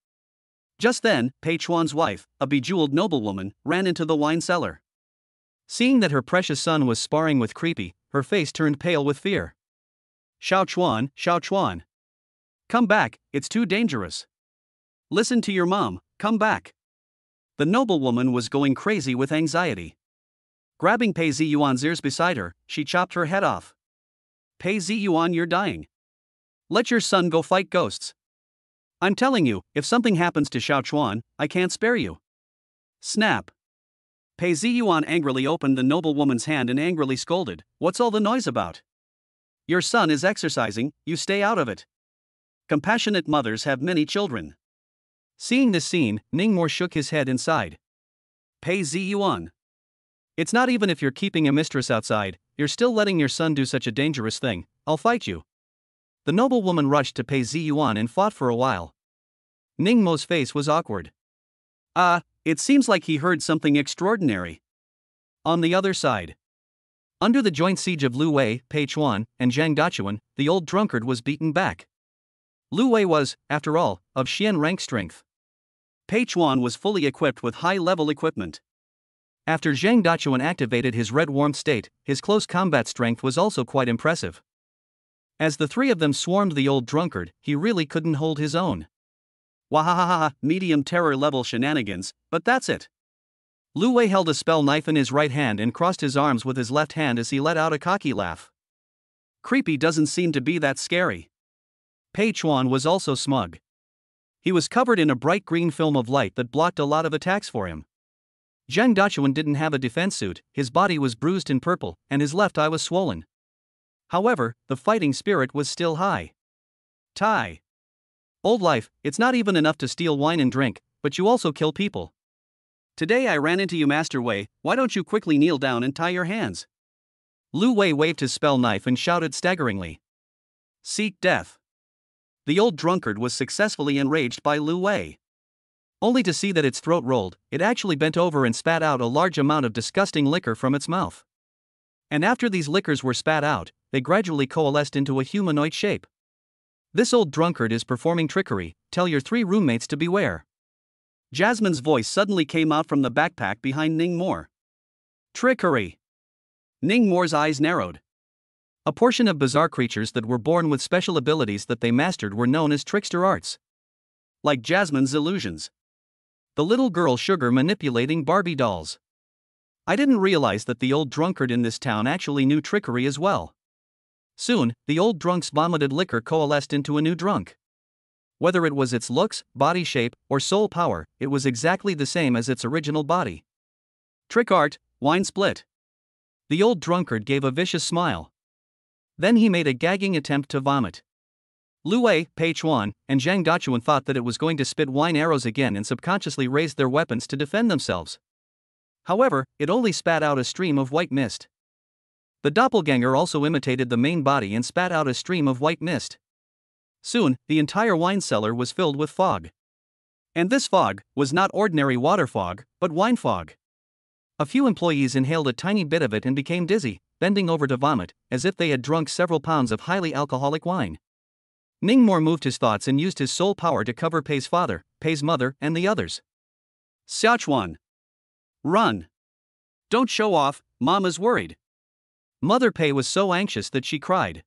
Just then, Pei Chuan's wife, a bejeweled noblewoman, ran into the wine cellar. Seeing that her precious son was sparring with Creepy, her face turned pale with fear. Xiao Chuan. Come back, it's too dangerous. Listen to your mom, come back. The noblewoman was going crazy with anxiety. Grabbing Pei Ziyuan's ears beside her, she chopped her head off. Pei Ziyuan, you're dying. Let your son go fight ghosts. I'm telling you, if something happens to Xiao Chuan, I can't spare you. Snap. Pei Ziyuan angrily opened the noblewoman's hand and angrily scolded, What's all the noise about? Your son is exercising, you stay out of it. Compassionate mothers have many children. Seeing this scene, Ning Mo shook his head and sighed. Pei Ziyuan. It's not even if you're keeping a mistress outside, you're still letting your son do such a dangerous thing. I'll fight you. The noblewoman rushed to Pei Ziyuan and fought for a while. Ning Mo's face was awkward. It seems like he heard something extraordinary. On the other side. Under the joint siege of Lu Wei, Pei Chuan, and Zhang Dachuan, the old drunkard was beaten back. Lu Wei was, after all, of Xian rank strength. Pei Chuan was fully equipped with high-level equipment. After Zhang Dachuan activated his red warmth state, his close combat strength was also quite impressive. As the 3 of them swarmed the old drunkard, he really couldn't hold his own. Wahahaha, medium terror level shenanigans, but that's it. Lu Wei held a spell knife in his right hand and crossed his arms with his left hand as he let out a cocky laugh. Creepy doesn't seem to be that scary. Pei Chuan was also smug. He was covered in a bright green film of light that blocked a lot of attacks for him. Zhang Dachuan didn't have a defense suit, his body was bruised and purple, and his left eye was swollen. However, the fighting spirit was still high. Tai. Old life, it's not even enough to steal wine and drink, but you also kill people. Today I ran into you, Master Wei, why don't you quickly kneel down and tie your hands? Lu Wei waved his spell knife and shouted staggeringly. Seek death. The old drunkard was successfully enraged by Lu Wei. Only to see that its throat rolled, it actually bent over and spat out a large amount of disgusting liquor from its mouth. And after these liquors were spat out, they gradually coalesced into a humanoid shape. This old drunkard is performing trickery, tell your 3 roommates to beware. Jasmine's voice suddenly came out from the backpack behind Ning Mo. Trickery. Ning Mo's eyes narrowed. A portion of bizarre creatures that were born with special abilities that they mastered were known as trickster arts. Like Jasmine's illusions. The little girl Sugar manipulating Barbie dolls. I didn't realize that the old drunkard in this town actually knew trickery as well. Soon, the old drunk's vomited liquor coalesced into a new drunk. Whether it was its looks, body shape, or soul power, it was exactly the same as its original body. Trick art, wine split. The old drunkard gave a vicious smile. Then he made a gagging attempt to vomit. Lu Wei, Pei Chuan, and Zhang Dachuan thought that it was going to spit wine arrows again and subconsciously raised their weapons to defend themselves. However, it only spat out a stream of white mist. The doppelganger also imitated the main body and spat out a stream of white mist. Soon, the entire wine cellar was filled with fog. And this fog was not ordinary water fog, but wine fog. A few employees inhaled a tiny bit of it and became dizzy, bending over to vomit, as if they had drunk several pounds of highly alcoholic wine. Ningmore moved his thoughts and used his soul power to cover Pei's father, Pei's mother, and the others. Xiaochuan. Run. Don't show off, Mom is worried. Mother Pei was so anxious that she cried.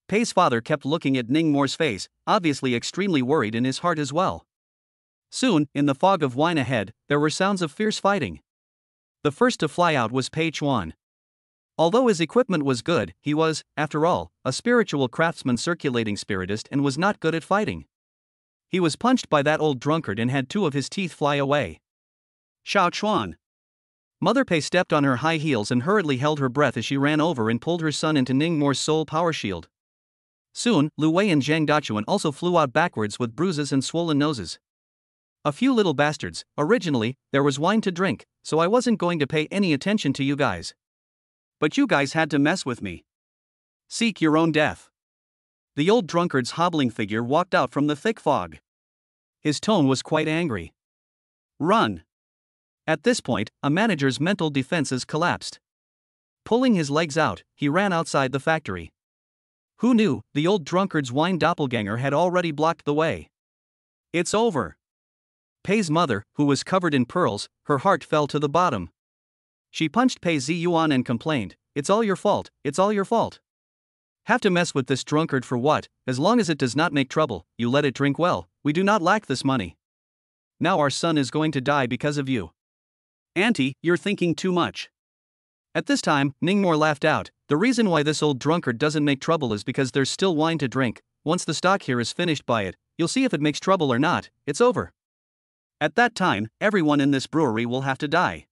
Pei's father kept looking at Ningmore's face, obviously extremely worried in his heart as well. Soon, in the fog of wine ahead, there were sounds of fierce fighting. The first to fly out was Pei Chuan. Although his equipment was good, he was, after all, a spiritual craftsman circulating spiritist and was not good at fighting. He was punched by that old drunkard and had 2 of his teeth fly away. Xiaochuan. Mother Pei stepped on her high heels and hurriedly held her breath as she ran over and pulled her son into Ningmore's soul power shield. Soon, Lu Wei and Zhang Dachuan also flew out backwards with bruises and swollen noses. A few little bastards. Originally, there was wine to drink, so I wasn't going to pay any attention to you guys. But you guys had to mess with me. Seek your own death. The old drunkard's hobbling figure walked out from the thick fog. His tone was quite angry. Run. At this point, a manager's mental defenses collapsed. Pulling his legs out, he ran outside the factory. Who knew, the old drunkard's wine doppelganger had already blocked the way. It's over. Pei's mother, who was covered in pearls, her heart fell to the bottom. She punched Pei Ziyuan and complained, "It's all your fault, it's all your fault. Have to mess with this drunkard for what? As long as it does not make trouble, you let it drink well, we do not lack this money. Now our son is going to die because of you. Auntie, you're thinking too much." At this time, Ningmore laughed out. The reason why this old drunkard doesn't make trouble is because there's still wine to drink. Once the stock here is finished by it, you'll see if it makes trouble or not, it's over. At that time, everyone in this brewery will have to die.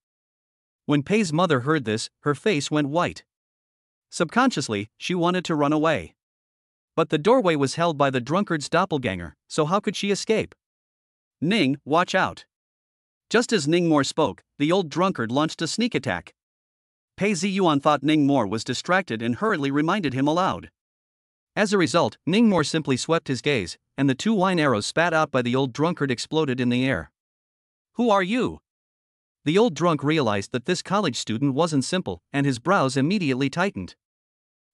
When Pei's mother heard this, her face went white. Subconsciously, she wanted to run away. But the doorway was held by the drunkard's doppelganger, so how could she escape? Ning, watch out. Just as Ningmore spoke, the old drunkard launched a sneak attack. Pei Ziyuan thought Ningmore was distracted and hurriedly reminded him aloud. As a result, Ningmore simply swept his gaze, and the 2 wine arrows spat out by the old drunkard exploded in the air. Who are you? The old drunk realized that this college student wasn't simple, and his brows immediately tightened.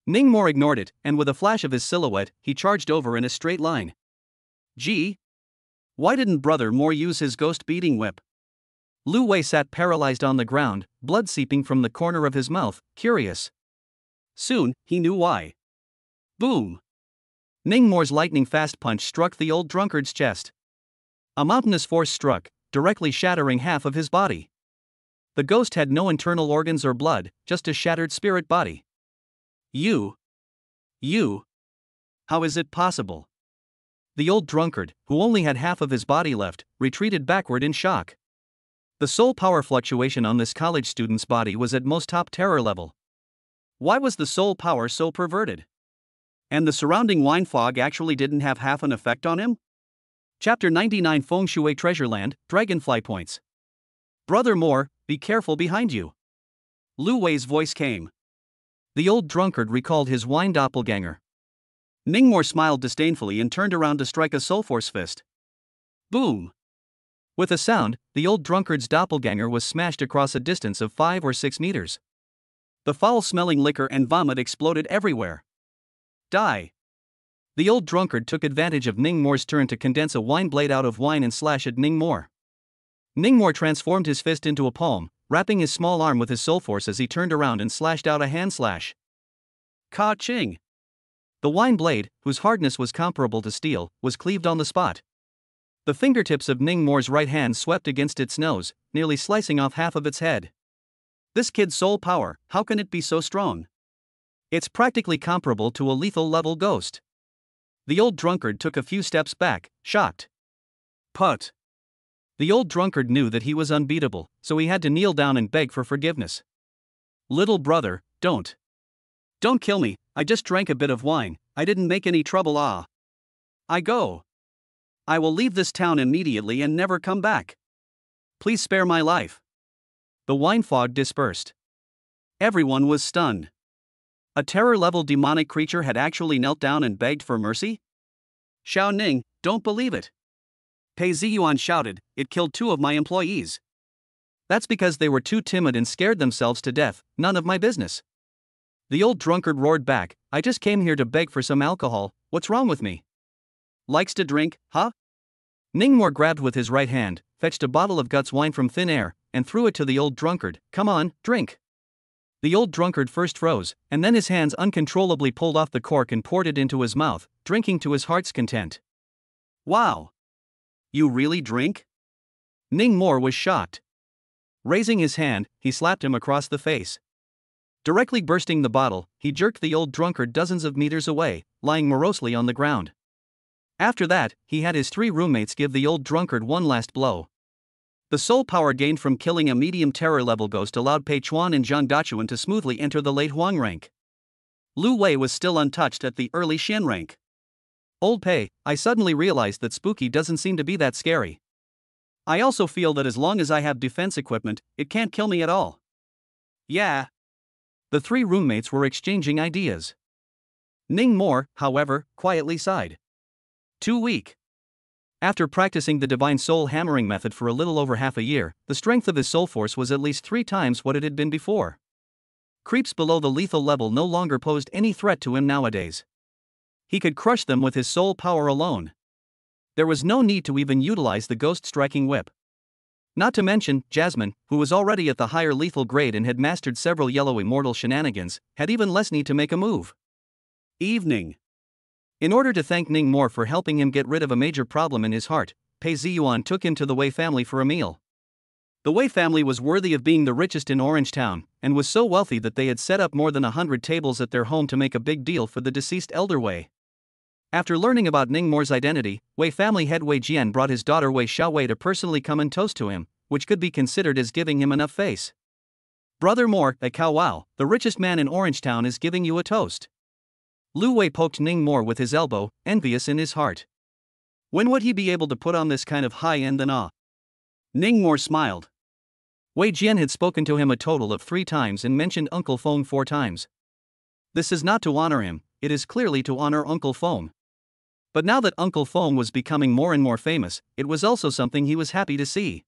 Ningmore ignored it, and with a flash of his silhouette, he charged over in a straight line. Gee! Why didn't Brother Moore use his ghost beating whip? Lu Wei sat paralyzed on the ground, blood seeping from the corner of his mouth, curious. Soon, he knew why. Boom! Ningmore's lightning-fast punch struck the old drunkard's chest. A mountainous force struck, directly shattering half of his body. The ghost had no internal organs or blood, just a shattered spirit body. You. How is it possible? The old drunkard, who only had half of his body left, retreated backward in shock. The soul power fluctuation on this college student's body was at most top terror level. Why was the soul power so perverted? And the surrounding wine fog actually didn't have half an effect on him? Chapter 99 Feng Shui Treasureland, Dragonfly Points. Brother Moore, be careful behind you. Lu Wei's voice came. The old drunkard recalled his wine doppelganger. Ningmore smiled disdainfully and turned around to strike a soul force fist. Boom! With a sound, the old drunkard's doppelganger was smashed across a distance of 5 or 6 meters. The foul-smelling liquor and vomit exploded everywhere. Die! The old drunkard took advantage of Ningmore's turn to condense a wine blade out of wine and slash at Ningmore. Ningmore transformed his fist into a palm, wrapping his small arm with his soul force as he turned around and slashed out a hand slash. Ka-ching! The wine blade, whose hardness was comparable to steel, was cleaved on the spot. The fingertips of Ningmore's right hand swept against its nose, nearly slicing off half of its head. This kid's soul power, how can it be so strong? It's practically comparable to a lethal-level ghost. The old drunkard took a few steps back, shocked. Put! The old drunkard knew that he was unbeatable, so he had to kneel down and beg for forgiveness. Little brother, don't. Don't kill me, I just drank a bit of wine, I didn't make any trouble. I go. I will leave this town immediately and never come back. Please spare my life. The wine fog dispersed. Everyone was stunned. A terror-level demonic creature had actually knelt down and begged for mercy? Xiao Ning, don't believe it. Pei Ziyuan shouted, it killed 2 of my employees. That's because they were too timid and scared themselves to death, none of my business. The old drunkard roared back, I just came here to beg for some alcohol, what's wrong with me? Likes to drink, huh? Ningmore grabbed with his right hand, fetched a bottle of guts wine from thin air, and threw it to the old drunkard, come on, drink. The old drunkard first froze, and then his hands uncontrollably pulled off the cork and poured it into his mouth, drinking to his heart's content. Wow! You really drink? Ningmore was shocked. Raising his hand, he slapped him across the face. Directly bursting the bottle, he jerked the old drunkard dozens of meters away, lying morosely on the ground. After that, he had his 3 roommates give the old drunkard one last blow. The soul power gained from killing a medium terror level ghost allowed Pei Chuan and Zhang Dachuan to smoothly enter the late Huang rank. Lu Wei was still untouched at the early Xian rank. Old Pei, I suddenly realized that spooky doesn't seem to be that scary. I also feel that as long as I have defense equipment, it can't kill me at all. Yeah. The 3 roommates were exchanging ideas. Ningmore, however, quietly sighed. Too weak. After practicing the divine soul hammering method for a little over half a year, the strength of his soul force was at least 3 times what it had been before. Creeps below the lethal level no longer posed any threat to him nowadays. He could crush them with his soul power alone. There was no need to even utilize the ghost striking whip. Not to mention, Jasmine, who was already at the higher lethal grade and had mastered several yellow immortal shenanigans, had even less need to make a move. Evening. In order to thank Ningmore for helping him get rid of a major problem in his heart, Pei Ziyuan took him to the Wei family for a meal. The Wei family was worthy of being the richest in Orange Town, and was so wealthy that they had set up more than 100 tables at their home to make a big deal for the deceased elder Wei. After learning about Ningmore's identity, Wei family head Wei Jian brought his daughter Wei Xiaowei to personally come and toast to him, which could be considered as giving him enough face. Brother Moore, at Kowao, the richest man in Orange Town is giving you a toast. Lu Wei poked Ningmore with his elbow, envious in his heart. When would he be able to put on this kind of high-end and awe? Ningmore smiled. Wei Jian had spoken to him a total of 3 times and mentioned Uncle Feng 4 times. This is not to honor him, it is clearly to honor Uncle Feng. But now that Uncle Feng was becoming more and more famous, it was also something he was happy to see.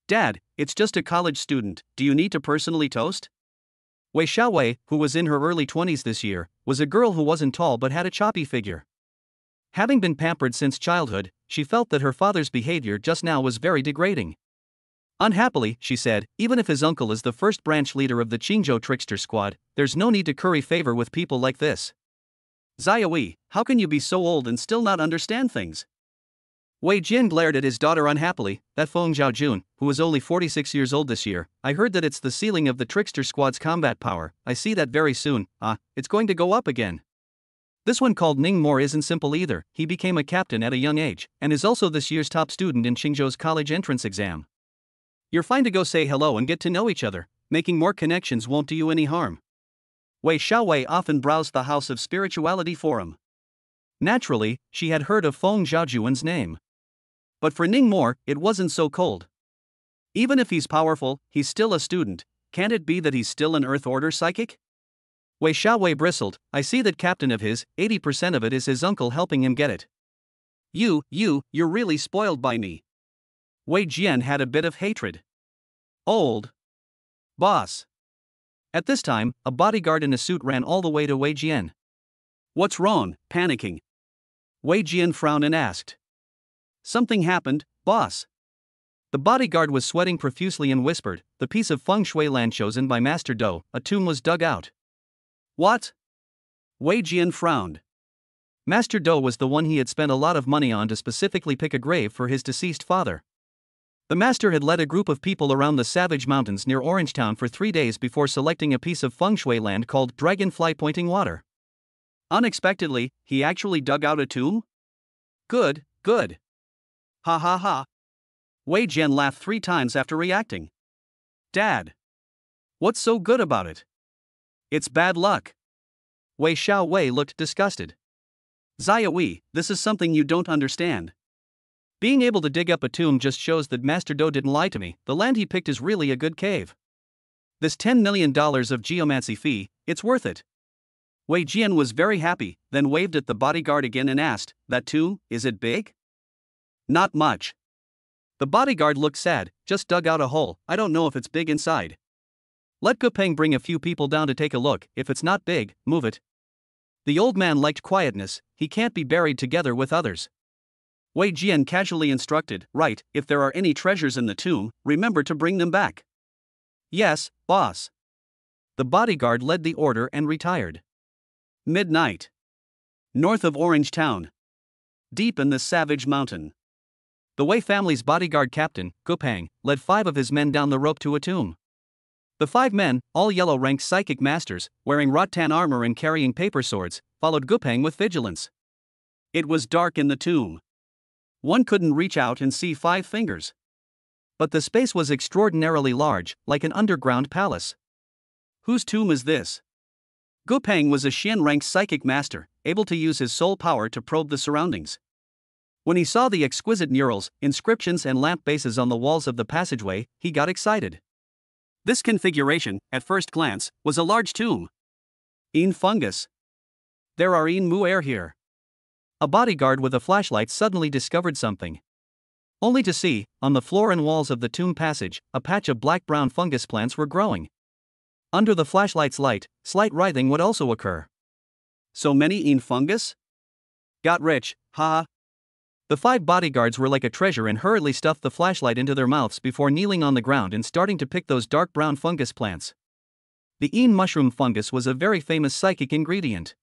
Dad, it's just a college student, do you need to personally toast? Wei Xiaowei, who was in her early 20s this year, was a girl who wasn't tall but had a choppy figure. Having been pampered since childhood, she felt that her father's behavior just now was very degrading. Unhappily, she said, even if his uncle is the first branch leader of the Qingzhou trickster squad, there's no need to curry favor with people like this. Xiaowei, how can you be so old and still not understand things? Wei Jian glared at his daughter unhappily. That Feng Zhaojun, who is only 46 years old this year, I heard that it's the ceiling of the trickster squad's combat power, I see that very soon, it's going to go up again. This one called Ningmore isn't simple either, he became a captain at a young age, and is also this year's top student in Qingzhou's college entrance exam. You're fine to go say hello and get to know each other, making more connections won't do you any harm. Wei Xiaowei often browsed the House of Spirituality forum. Naturally, she had heard of Feng Zhaojuan's name. But for Ningmore, it wasn't so cold. Even if he's powerful, he's still a student, can't it be that he's still an Earth Order psychic? Wei Xiaowei bristled, I see that captain of his, 80% of it is his uncle helping him get it. You're really spoiled by me. Wei Jian had a bit of hatred. Old. Boss. At this time, a bodyguard in a suit ran all the way to Wei Jian. What's wrong? Panicking. Wei Jian frowned and asked. Something happened, boss. The bodyguard was sweating profusely and whispered, the piece of feng shui land chosen by Master Do, a tomb was dug out. What? Wei Jian frowned. Master Do was the one he had spent a lot of money on to specifically pick a grave for his deceased father. The master had led a group of people around the Savage Mountains near Orangetown for 3 days before selecting a piece of feng shui land called Dragonfly Pointing Water. Unexpectedly, he actually dug out a tomb? Good. Ha ha ha. Wei Jian laughed 3 times after reacting. Dad. What's so good about it? It's bad luck. Wei Xiaowei looked disgusted. Xia Wei, this is something you don't understand. Being able to dig up a tomb just shows that Master Do didn't lie to me. The land he picked is really a good cave. This $10 million of geomancy fee, it's worth it. Wei Jian was very happy, then waved at the bodyguard again and asked, that tomb, is it big? Not much. The bodyguard looked sad, just dug out a hole, I don't know if it's big inside. Let Gupeng bring a few people down to take a look, if it's not big, move it. The old man liked quietness, he can't be buried together with others. Wei Jian casually instructed, right, if there are any treasures in the tomb, remember to bring them back. Yes, boss. The bodyguard led the order and retired. Midnight. North of Orange Town. Deep in the Savage Mountain. The Wei family's bodyguard captain, Gupeng, led 5 of his men down the rope to a tomb. The 5 men, all yellow-ranked psychic masters, wearing rattan armor and carrying paper swords, followed Gupeng with vigilance. It was dark in the tomb. One couldn't reach out and see 5 fingers. But the space was extraordinarily large, like an underground palace. Whose tomb is this? Gupeng was a Xian-ranked psychic master, able to use his soul power to probe the surroundings. When he saw the exquisite murals, inscriptions and lamp bases on the walls of the passageway, he got excited. This configuration, at first glance, was a large tomb. In fungus. There are in mu'er here. A bodyguard with a flashlight suddenly discovered something. Only to see, on the floor and walls of the tomb passage, a patch of black-brown fungus plants were growing. Under the flashlight's light, slight writhing would also occur. So many in fungus? Got rich, haha. The 5 bodyguards were like a treasure and hurriedly stuffed the flashlight into their mouths before kneeling on the ground and starting to pick those dark brown fungus plants. The Een mushroom fungus was a very famous psychic ingredient.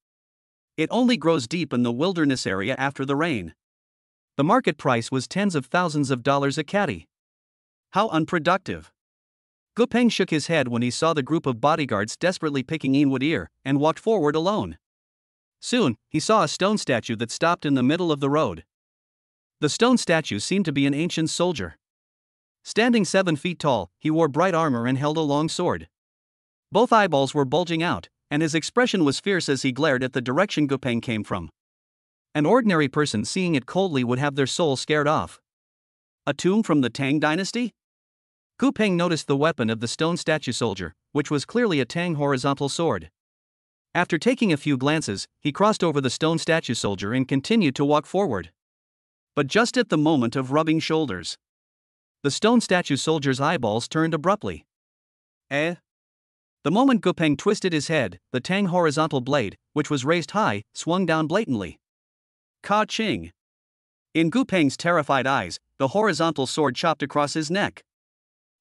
It only grows deep in the wilderness area after the rain. The market price was tens of thousands of dollars a caddy. How unproductive. Gupeng shook his head when he saw the group of bodyguards desperately picking Een wood ear, and walked forward alone. Soon, he saw a stone statue that stopped in the middle of the road. The stone statue seemed to be an ancient soldier. Standing 7 feet tall, he wore bright armor and held a long sword. Both eyeballs were bulging out, and his expression was fierce as he glared at the direction Gupeng came from. An ordinary person seeing it coldly would have their soul scared off. A tomb from the Tang dynasty? Gupeng noticed the weapon of the stone statue soldier, which was clearly a Tang horizontal sword. After taking a few glances, he crossed over the stone statue soldier and continued to walk forward. But just at the moment of rubbing shoulders, the stone statue soldier's eyeballs turned abruptly. The moment Gupeng twisted his head, the Tang horizontal blade, which was raised high, swung down blatantly. Ka-ching! In Gupeng's terrified eyes, the horizontal sword chopped across his neck.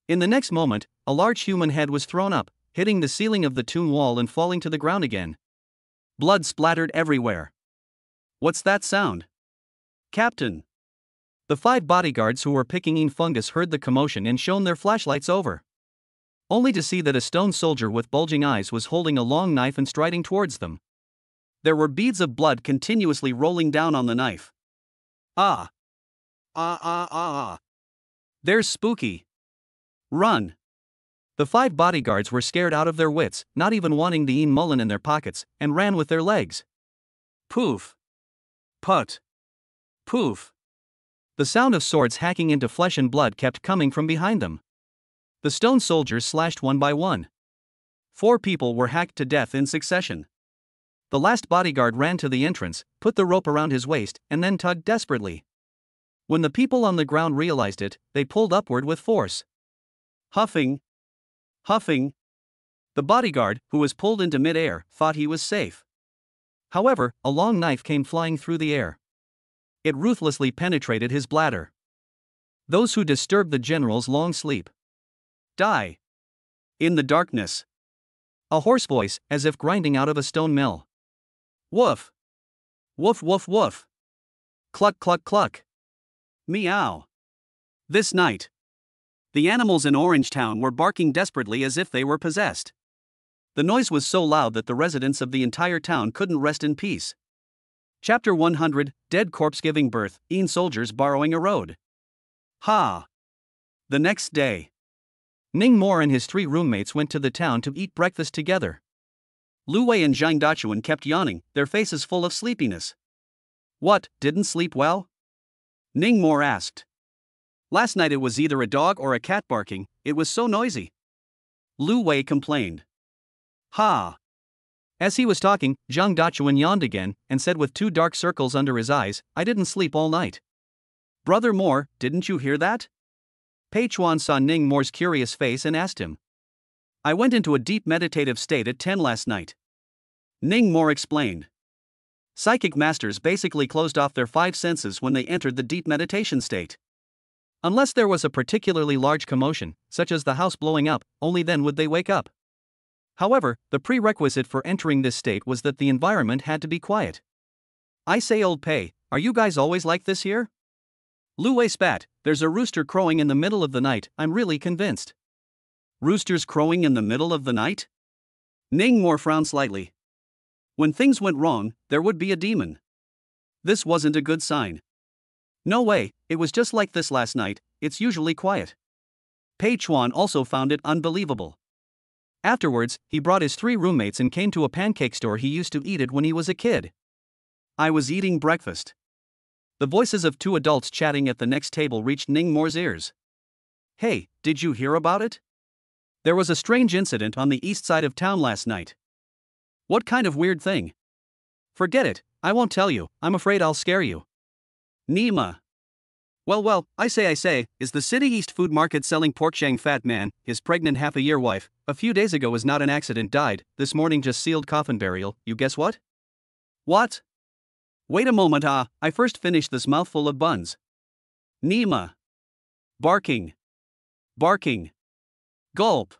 In the next moment, a large human head was thrown up, hitting the ceiling of the tomb wall and falling to the ground again. Blood splattered everywhere. What's that sound? Captain! The 5 bodyguards who were picking in fungus heard the commotion and shone their flashlights over. Only to see that a stone soldier with bulging eyes was holding a long knife and striding towards them. There were beads of blood continuously rolling down on the knife. Ah! There's Spooky! Run! The 5 bodyguards were scared out of their wits, not even wanting the Een mullen in their pockets, and ran with their legs. Poof! Put! Poof! The sound of swords hacking into flesh and blood kept coming from behind them. The stone soldiers slashed one by one. 4 people were hacked to death in succession. The last bodyguard ran to the entrance, put the rope around his waist, and then tugged desperately. When the people on the ground realized it, they pulled upward with force. Huffing. Huffing. The bodyguard, who was pulled into mid-air, thought he was safe. However, a long knife came flying through the air. It ruthlessly penetrated his bladder. Those who disturbed the general's long sleep die. In the darkness, a hoarse voice, as if grinding out of a stone mill. Woof! Woof woof woof! Cluck cluck cluck! Meow! This night, the animals in Orange Town were barking desperately as if they were possessed. The noise was so loud that the residents of the entire town couldn't rest in peace. Chapter 100, Dead Corpse Giving Birth, Een Soldiers Borrowing a Road. Ha! The next day, Ning Mo and his 3 roommates went to the town to eat breakfast together. Lu Wei and Zhang Dachuan kept yawning, their faces full of sleepiness. What, didn't sleep well? Ning Mo asked. Last night it was either a dog or a cat barking, it was so noisy. Lu Wei complained. Ha! As he was talking, Zhang Dachuan yawned again and said with 2 dark circles under his eyes, I didn't sleep all night. Brother Mo, didn't you hear that? Pei Chuan saw Ning Mo's curious face and asked him. I went into a deep meditative state at 10 last night. Ning Mo explained. Psychic masters basically closed off their 5 senses when they entered the deep meditation state. Unless there was a particularly large commotion, such as the house blowing up, only then would they wake up. However, the prerequisite for entering this state was that the environment had to be quiet. I say, old Pei, are you guys always like this here? Lu Wei spat, there's a rooster crowing in the middle of the night, I'm really convinced. Roosters crowing in the middle of the night? Ning Mo frowned slightly. When things went wrong, there would be a demon. This wasn't a good sign. No way, it was just like this last night, it's usually quiet. Pei Chuan also found it unbelievable. Afterwards, he brought his 3 roommates and came to a pancake store he used to eat at when he was a kid. I was eating breakfast. The voices of 2 adults chatting at the next table reached Ning Mo's ears. Hey, did you hear about it? There was a strange incident on the east side of town last night. What kind of weird thing? Forget it, I won't tell you, I'm afraid I'll scare you. Nima. Well, I say, is the City East Food Market selling pork shang fat man, his pregnant half-a-year wife, a few days ago was not an accident died, this morning just sealed coffin burial, you guess what? What? Wait a moment, I first finished this mouthful of buns. Nima. Barking. Gulp.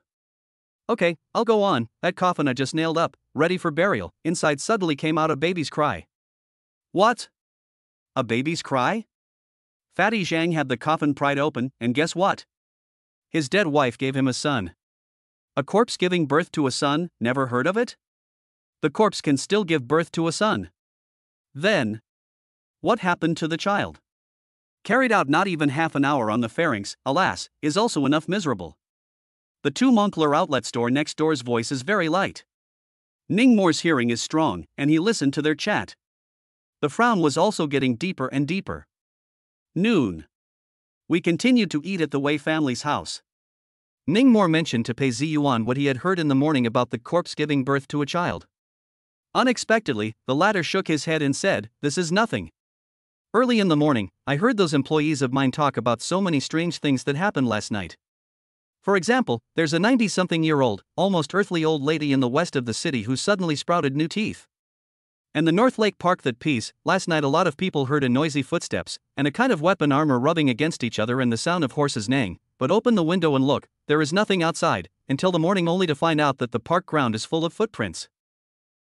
Okay, I'll go on, that coffin I just nailed up, ready for burial, inside suddenly came out a baby's cry. What? A baby's cry? Fatty Zhang had the coffin pried open, and guess what? His dead wife gave him a son. A corpse giving birth to a son, never heard of it? The corpse can still give birth to a son. Then, what happened to the child? Carried out not even half an hour on the pharynx, alas, is also enough miserable. The 2 Moncler outlet store next door's voice is very light. Ning Mo's hearing is strong, and he listened to their chat. The frown was also getting deeper and deeper. Noon. We continued to eat at the Wei family's house. Ning Mo mentioned to Pei Ziyuan what he had heard in the morning about the corpse giving birth to a child. Unexpectedly, the latter shook his head and said, this is nothing. Early in the morning, I heard those employees of mine talk about so many strange things that happened last night. For example, there's a 90-something-year-old, almost earthly old lady in the west of the city who suddenly sprouted new teeth. And the North Lake Park that piece, last night a lot of people heard a noisy footsteps, and a kind of weapon armor rubbing against each other and the sound of horses neighing, but open the window and look, there is nothing outside, until the morning only to find out that the park ground is full of footprints.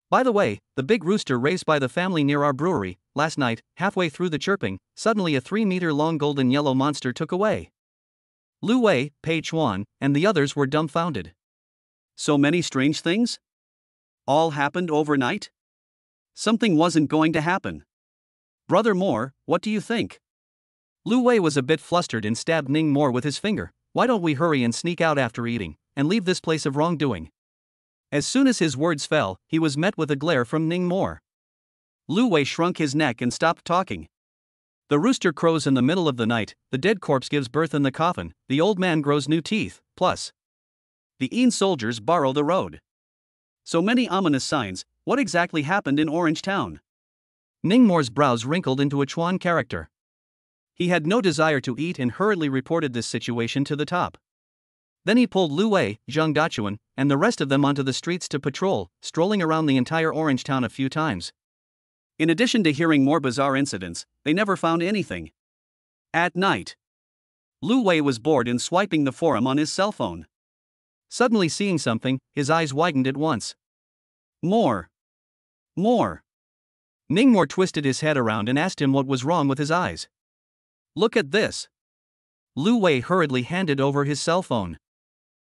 By the way, the big rooster raised by the family near our brewery, last night, halfway through the chirping, suddenly a 3-meter-long golden yellow monster took away. Lu Wei, Pei Chuan, and the others were dumbfounded. So many strange things? All happened overnight? Something wasn't going to happen. Brother Mo, what do you think? Lu Wei was a bit flustered and stabbed Ning Mo with his finger. Why don't we hurry and sneak out after eating, and leave this place of wrongdoing? As soon as his words fell, he was met with a glare from Ning Mo. Lu Wei shrunk his neck and stopped talking. The rooster crows in the middle of the night, the dead corpse gives birth in the coffin, the old man grows new teeth, plus the Een soldiers borrow the road. So many ominous signs, what exactly happened in Orange Town? Ning Mo's brows wrinkled into a Chuan character. He had no desire to eat and hurriedly reported this situation to the top. Then he pulled Lu Wei, Zhang Dachuan, and the rest of them onto the streets to patrol, strolling around the entire Orange Town a few times. In addition to hearing more bizarre incidents, they never found anything. At night, Lu Wei was bored and swiping the forum on his cell phone. Suddenly seeing something, his eyes widened at once. More. Ning Mo twisted his head around and asked him what was wrong with his eyes. Look at this. Lu Wei hurriedly handed over his cell phone.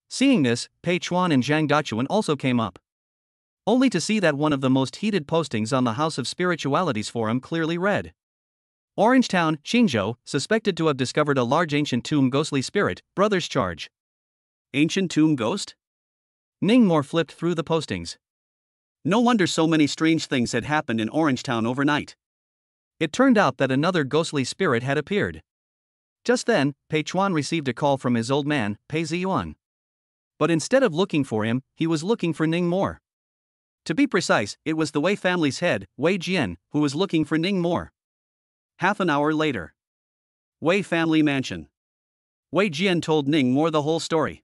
Seeing this, Pei Chuan and Zhang Dachuan also came up. Only to see that one of the most heated postings on the House of Spiritualities forum clearly read: Orange Town, Qingzhou, suspected to have discovered a large ancient tomb ghostly spirit, brothers charge. Ancient tomb ghost? Ningmore flipped through the postings. No wonder so many strange things had happened in Orangetown overnight. It turned out that another ghostly spirit had appeared. Just then, Pei Chuan received a call from his old man, Pei Ziyuan. But instead of looking for him, he was looking for Ningmore. To be precise, it was the Wei family's head, Wei Jian, who was looking for Ningmore. Half an hour later. Wei family mansion. Wei Jian told Ningmore the whole story.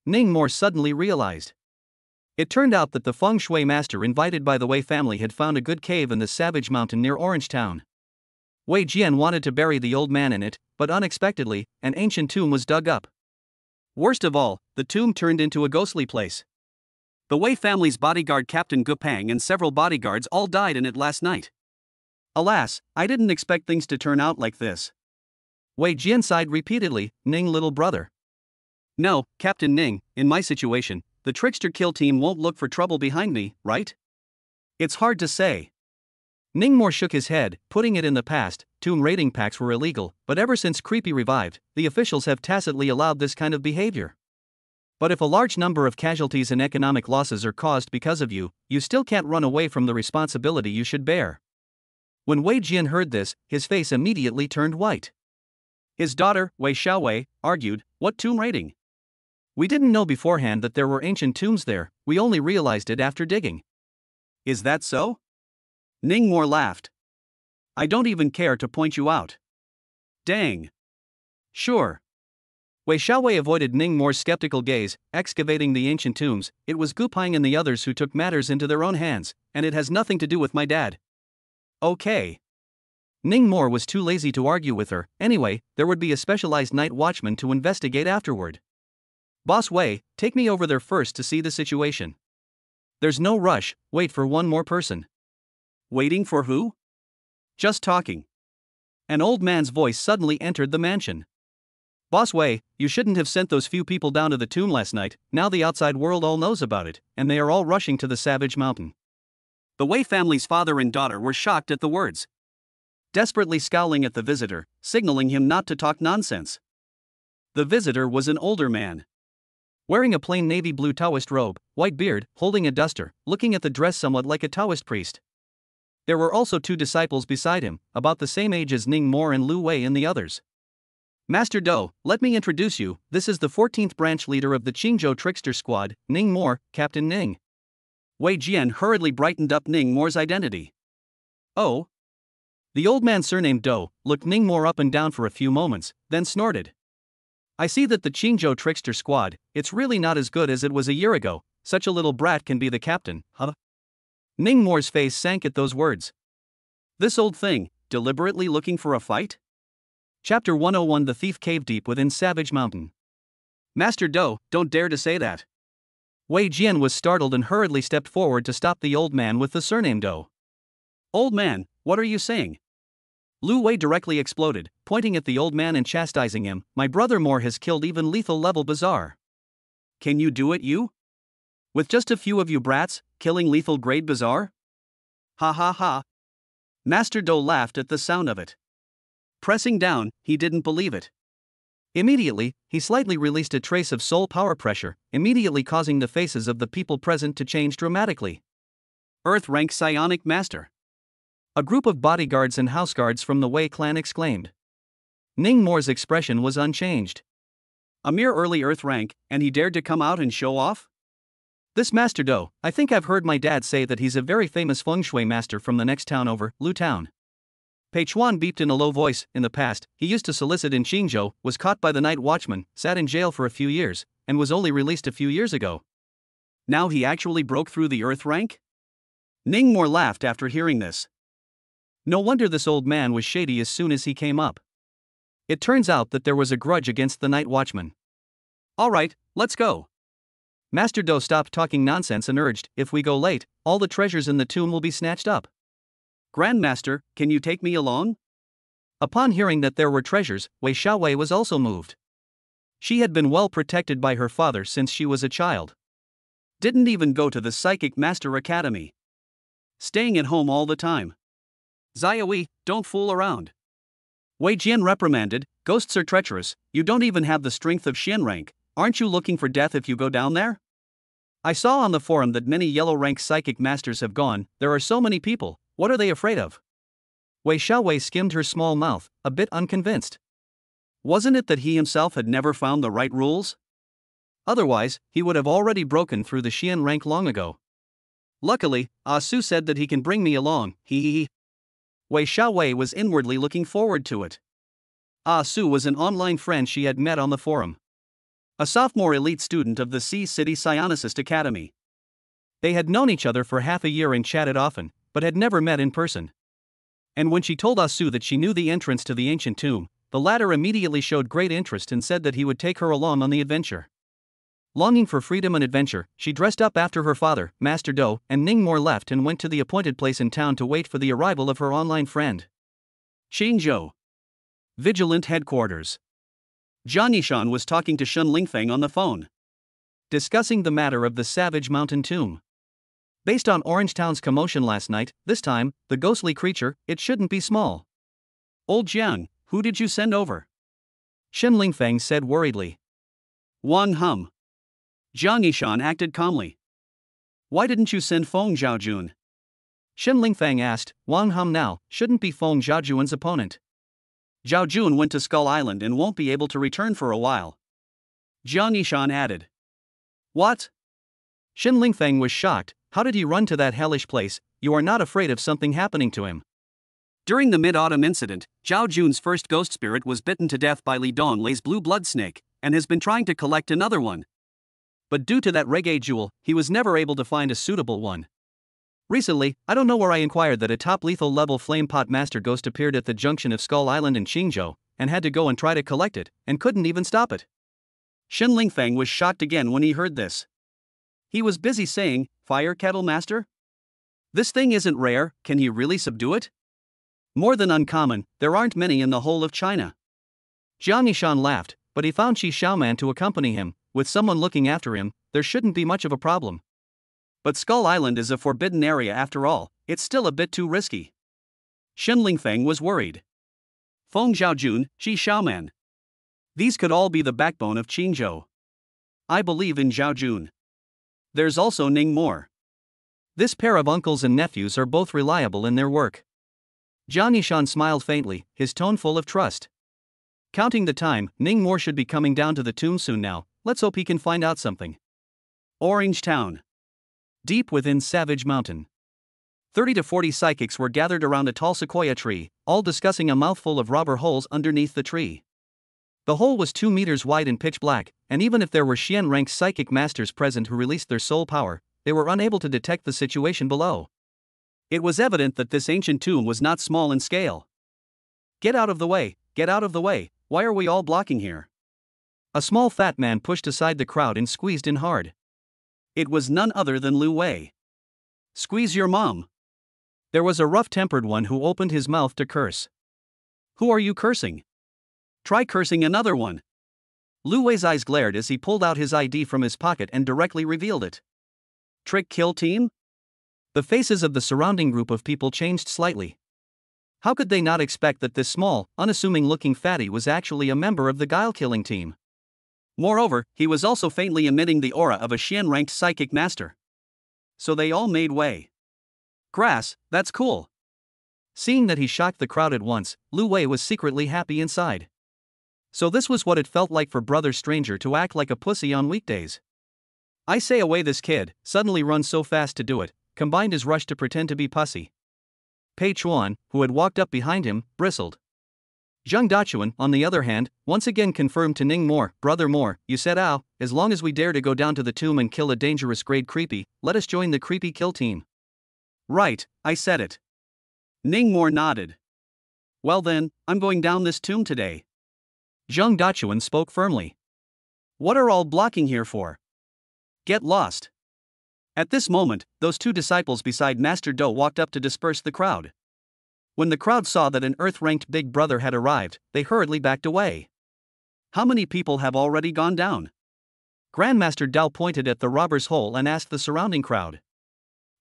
Ningmore suddenly realized. It turned out that the feng shui master invited by the Wei family had found a good cave in the Savage Mountain near Orangetown. Wei Jian wanted to bury the old man in it, but unexpectedly, an ancient tomb was dug up. Worst of all, the tomb turned into a ghostly place. The Wei family's bodyguard Captain Gupang and several bodyguards all died in it last night. Alas, I didn't expect things to turn out like this. Wei Jian sighed repeatedly, Ning little brother. No, Captain Ning, in my situation, the trickster kill team won't look for trouble behind me, right? It's hard to say. Ningmore shook his head, putting it in the past. Tomb raiding packs were illegal, but ever since Creepy revived, the officials have tacitly allowed this kind of behavior. But if a large number of casualties and economic losses are caused because of you, you still can't run away from the responsibility you should bear. When Wei Jian heard this, his face immediately turned white. His daughter, Wei Xiaowei, argued, "What tomb raiding? We didn't know beforehand that there were ancient tombs there, we only realized it after digging." Is that so? Ningmore laughed. I don't even care to point you out. Dang. Sure. Wei Xiaowei avoided Ningmore's skeptical gaze. Excavating the ancient tombs, it was Gupang and the others who took matters into their own hands, and it has nothing to do with my dad. Okay. Ningmore was too lazy to argue with her. Anyway, there would be a specialized night watchman to investigate afterward. Boss Wei, take me over there first to see the situation. There's no rush, wait for one more person. Waiting for who? Just talking. An old man's voice suddenly entered the mansion. Boss Wei, you shouldn't have sent those few people down to the tomb last night. Now the outside world all knows about it, and they are all rushing to the Savage Mountain. The Wei family's father and daughter were shocked at the words. Desperately scowling at the visitor, signaling him not to talk nonsense. The visitor was an older man. Wearing a plain navy blue Taoist robe, white beard, holding a duster, looking at the dress somewhat like a Taoist priest. There were also two disciples beside him, about the same age as Ningmore and Lu Wei and the others. Master Do, let me introduce you, this is the 14th branch leader of the Qingzhou Trickster Squad, Ningmore, Captain Ning. Wei Jian hurriedly brightened up Ningmore's identity. Oh? The old man surnamed Do looked Ningmore up and down for a few moments, then snorted. I see that the Qingzhou Trickster Squad, it's really not as good as it was a year ago, such a little brat can be the captain, huh? Ningmore's face sank at those words. This old thing, deliberately looking for a fight? Chapter 101 The Thief Cave Deep Within Savage Mountain. Master Do, don't dare to say that. Wei Jian was startled and hurriedly stepped forward to stop the old man with the surname Do. Old man, what are you saying? Lu Wei directly exploded, pointing at the old man and chastising him. My brother Moore has killed even lethal level Bazaar. Can you do it, you? With just a few of you brats, killing lethal grade Bazaar? Ha ha ha. Master Do laughed at the sound of it. Pressing down, he didn't believe it. Immediately, he slightly released a trace of soul power pressure, immediately causing the faces of the people present to change dramatically. Earth rank psionic master. A group of bodyguards and houseguards from the Wei clan exclaimed. Ningmore's expression was unchanged. A mere early Earth rank, and he dared to come out and show off? This Master Do, I think I've heard my dad say that he's a very famous feng shui master from the next town over, Lu Town. Pei Chuan beeped in a low voice. In the past, he used to solicit in Qingzhou, was caught by the night watchman, sat in jail for a few years, and was only released a few years ago. Now he actually broke through the Earth rank? Ningmore laughed after hearing this. No wonder this old man was shady as soon as he came up. It turns out that there was a grudge against the night watchman. Alright, let's go. Master Do stopped talking nonsense and urged, if we go late, all the treasures in the tomb will be snatched up. Grandmaster, can you take me along? Upon hearing that there were treasures, Wei Xiaowei was also moved. She had been well protected by her father since she was a child. Didn't even go to the Psychic Master Academy. Staying at home all the time. Xiaowei, don't fool around. Wei Jian reprimanded, ghosts are treacherous, you don't even have the strength of Xian rank, Aren't you looking for death if you go down there? I saw on the forum that many yellow rank psychic masters have gone. There are so many people, what are they afraid of? Wei Xiaowei skimmed her small mouth, a bit unconvinced. Wasn't it that he himself had never found the right rules? Otherwise, he would have already broken through the Xian rank long ago. Luckily, Ah Su said that he can bring me along, he. Wei Xiaowei was inwardly looking forward to it. Ah Su was an online friend she had met on the forum. A sophomore elite student of the Sea City Psionicist Academy. They had known each other for half a year and chatted often, but had never met in person. And when she told Ah Su that she knew the entrance to the ancient tomb, the latter immediately showed great interest and said that he would take her along on the adventure. Longing for freedom and adventure, she dressed up after her father, Master Do, and Ningmore left and went to the appointed place in town to wait for the arrival of her online friend. Qingzhou Vigilant Headquarters. Jiang Yishan was talking to Shun Lingfeng on the phone, discussing the matter of the Savage Mountain Tomb. Based on Orange Town's commotion last night, this time, the ghostly creature, it shouldn't be small. Old Jiang, who did you send over? Shun Lingfeng said worriedly. Wang Hum. Jiang Yishan acted calmly. Why didn't you send Feng Zhaojun? Shun Lingfeng asked. Wang Hum now shouldn't be Feng Zhaojun's opponent. Zhao Jun went to Skull Island and won't be able to return for a while. Jiang Yishan added. What? Shun Lingfeng was shocked. How did he run to that hellish place? You are not afraid of something happening to him? During the Mid-Autumn incident, Zhao Jun's first ghost spirit was bitten to death by Li Donglei's blue blood snake, and has been trying to collect another one. But due to that reggae jewel, he was never able to find a suitable one. Recently, I don't know where I inquired that a top lethal level flame pot master ghost appeared at the junction of Skull Island and Qingzhou, and had to go and try to collect it, and couldn't even stop it. Shun Lingfeng was shocked again when he heard this. He was busy saying, Fire Kettle Master? This thing isn't rare, can he really subdue it? More than uncommon, there aren't many in the whole of China. Jiang Yishan laughed, but he found Qi Xiaoman to accompany him. With someone looking after him, there shouldn't be much of a problem. But Skull Island is a forbidden area after all, it's still a bit too risky. Shun Lingfeng was worried. Feng Zhaojun, Qi Xiaoman. These could all be the backbone of Qingzhou. I believe in Zhao Jun. There's also Ningmore. This pair of uncles and nephews are both reliable in their work. Jiang Yishan smiled faintly, his tone full of trust. Counting the time, Ningmore should be coming down to the tomb soon now, let's hope he can find out something. Orange Town. Deep within Savage Mountain. 30 to 40 psychics were gathered around a tall sequoia tree, all discussing a mouthful of robber holes underneath the tree. The hole was 2 meters wide and pitch black, and even if there were Xian-ranked psychic masters present who released their soul power, they were unable to detect the situation below. It was evident that this ancient tomb was not small in scale. Get out of the way, why are we all blocking here? A small fat man pushed aside the crowd and squeezed in hard. It was none other than Lu Wei. Squeeze your mom. There was a rough-tempered one who opened his mouth to curse. Who are you cursing? Try cursing another one. Lu Wei's eyes glared as he pulled out his ID from his pocket and directly revealed it. Trick kill team? The faces of the surrounding group of people changed slightly. How could they not expect that this small, unassuming-looking fatty was actually a member of the guile-killing team? Moreover, he was also faintly emitting the aura of a Xian-ranked psychic master. So they all made way. Grass, that's cool. Seeing that he shocked the crowd at once, Lu Wei was secretly happy inside. So this was what it felt like for Brother Stranger to act like a pussy on weekdays. I say away this kid, suddenly run so fast to do it, combined his rush to pretend to be pussy. Pei Chuan, who had walked up behind him, bristled. Zheng Dachuan, on the other hand, once again confirmed to Ningmore, Brother Moore, you said ow, as long as we dare to go down to the tomb and kill a dangerous grade creepy, let us join the creepy kill team. Right, I said it. Ningmore nodded. Well then, I'm going down this tomb today. Zheng Dachuan spoke firmly. What are all blocking here for? Get lost. At this moment, those 2 disciples beside Master Do walked up to disperse the crowd. When the crowd saw that an Earth-ranked big brother had arrived, they hurriedly backed away. How many people have already gone down? Grandmaster Dao pointed at the robber's hole and asked the surrounding crowd.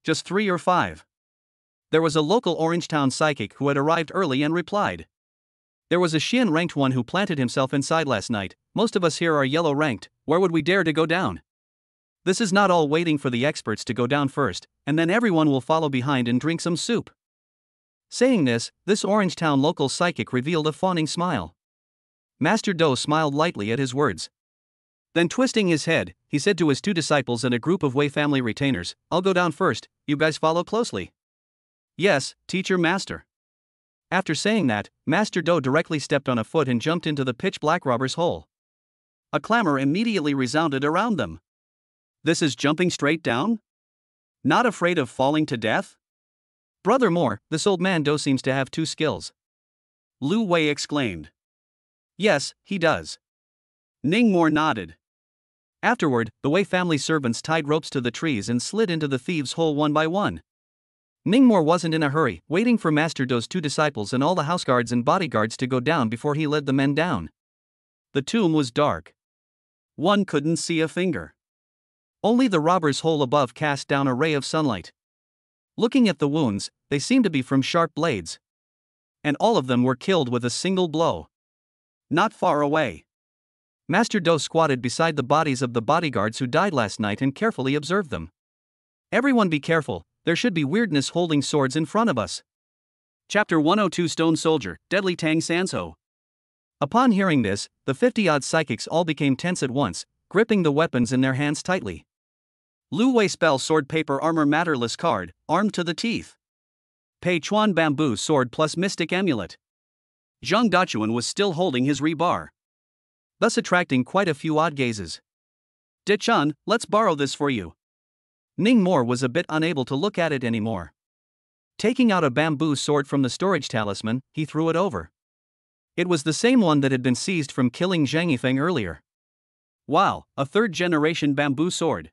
Just 3 or 5. There was a local Orange Town psychic who had arrived early and replied. There was a Xian ranked one who planted himself inside last night. Most of us here are yellow ranked, where would we dare to go down? This is not all waiting for the experts to go down first, and then everyone will follow behind and drink some soup. Saying this Orange Town local psychic revealed a fawning smile. Master Do smiled lightly at his words. Then twisting his head, he said to his 2 disciples and a group of Wei family retainers, I'll go down first, you guys follow closely. Yes, teacher master. After saying that, Master Do directly stepped on a foot and jumped into the pitch-black robber's hole. A clamor immediately resounded around them. This is jumping straight down? Not afraid of falling to death? Brother Moore, this old man Do seems to have 2 skills. Lu Wei exclaimed. Yes, he does. Ning Moore nodded. Afterward, the Wei family servants tied ropes to the trees and slid into the thieves' hole one by one. Ning Moore wasn't in a hurry, waiting for Master Do's 2 disciples and all the houseguards and bodyguards to go down before he led the men down. The tomb was dark. One couldn't see a finger. Only the robber's hole above cast down a ray of sunlight. Looking at the wounds, they seemed to be from sharp blades. And all of them were killed with a single blow. Not far away, Master Do squatted beside the bodies of the bodyguards who died last night and carefully observed them. Everyone be careful, there should be weirdness holding swords in front of us. Chapter 102 Stone Soldier, Deadly Tang Sanso. Upon hearing this, the 50-odd psychics all became tense at once, gripping the weapons in their hands tightly. Lu Wei spell sword paper armor matterless card, armed to the teeth. Pei Chuan bamboo sword plus mystic amulet. Zhang Dachuan was still holding his rebar, thus attracting quite a few odd gazes. Dichan, let's borrow this for you. Ning Moore was a bit unable to look at it anymore. Taking out a bamboo sword from the storage talisman, he threw it over. It was the same one that had been seized from killing Zhang Yifeng earlier. Wow, a 3rd-generation bamboo sword.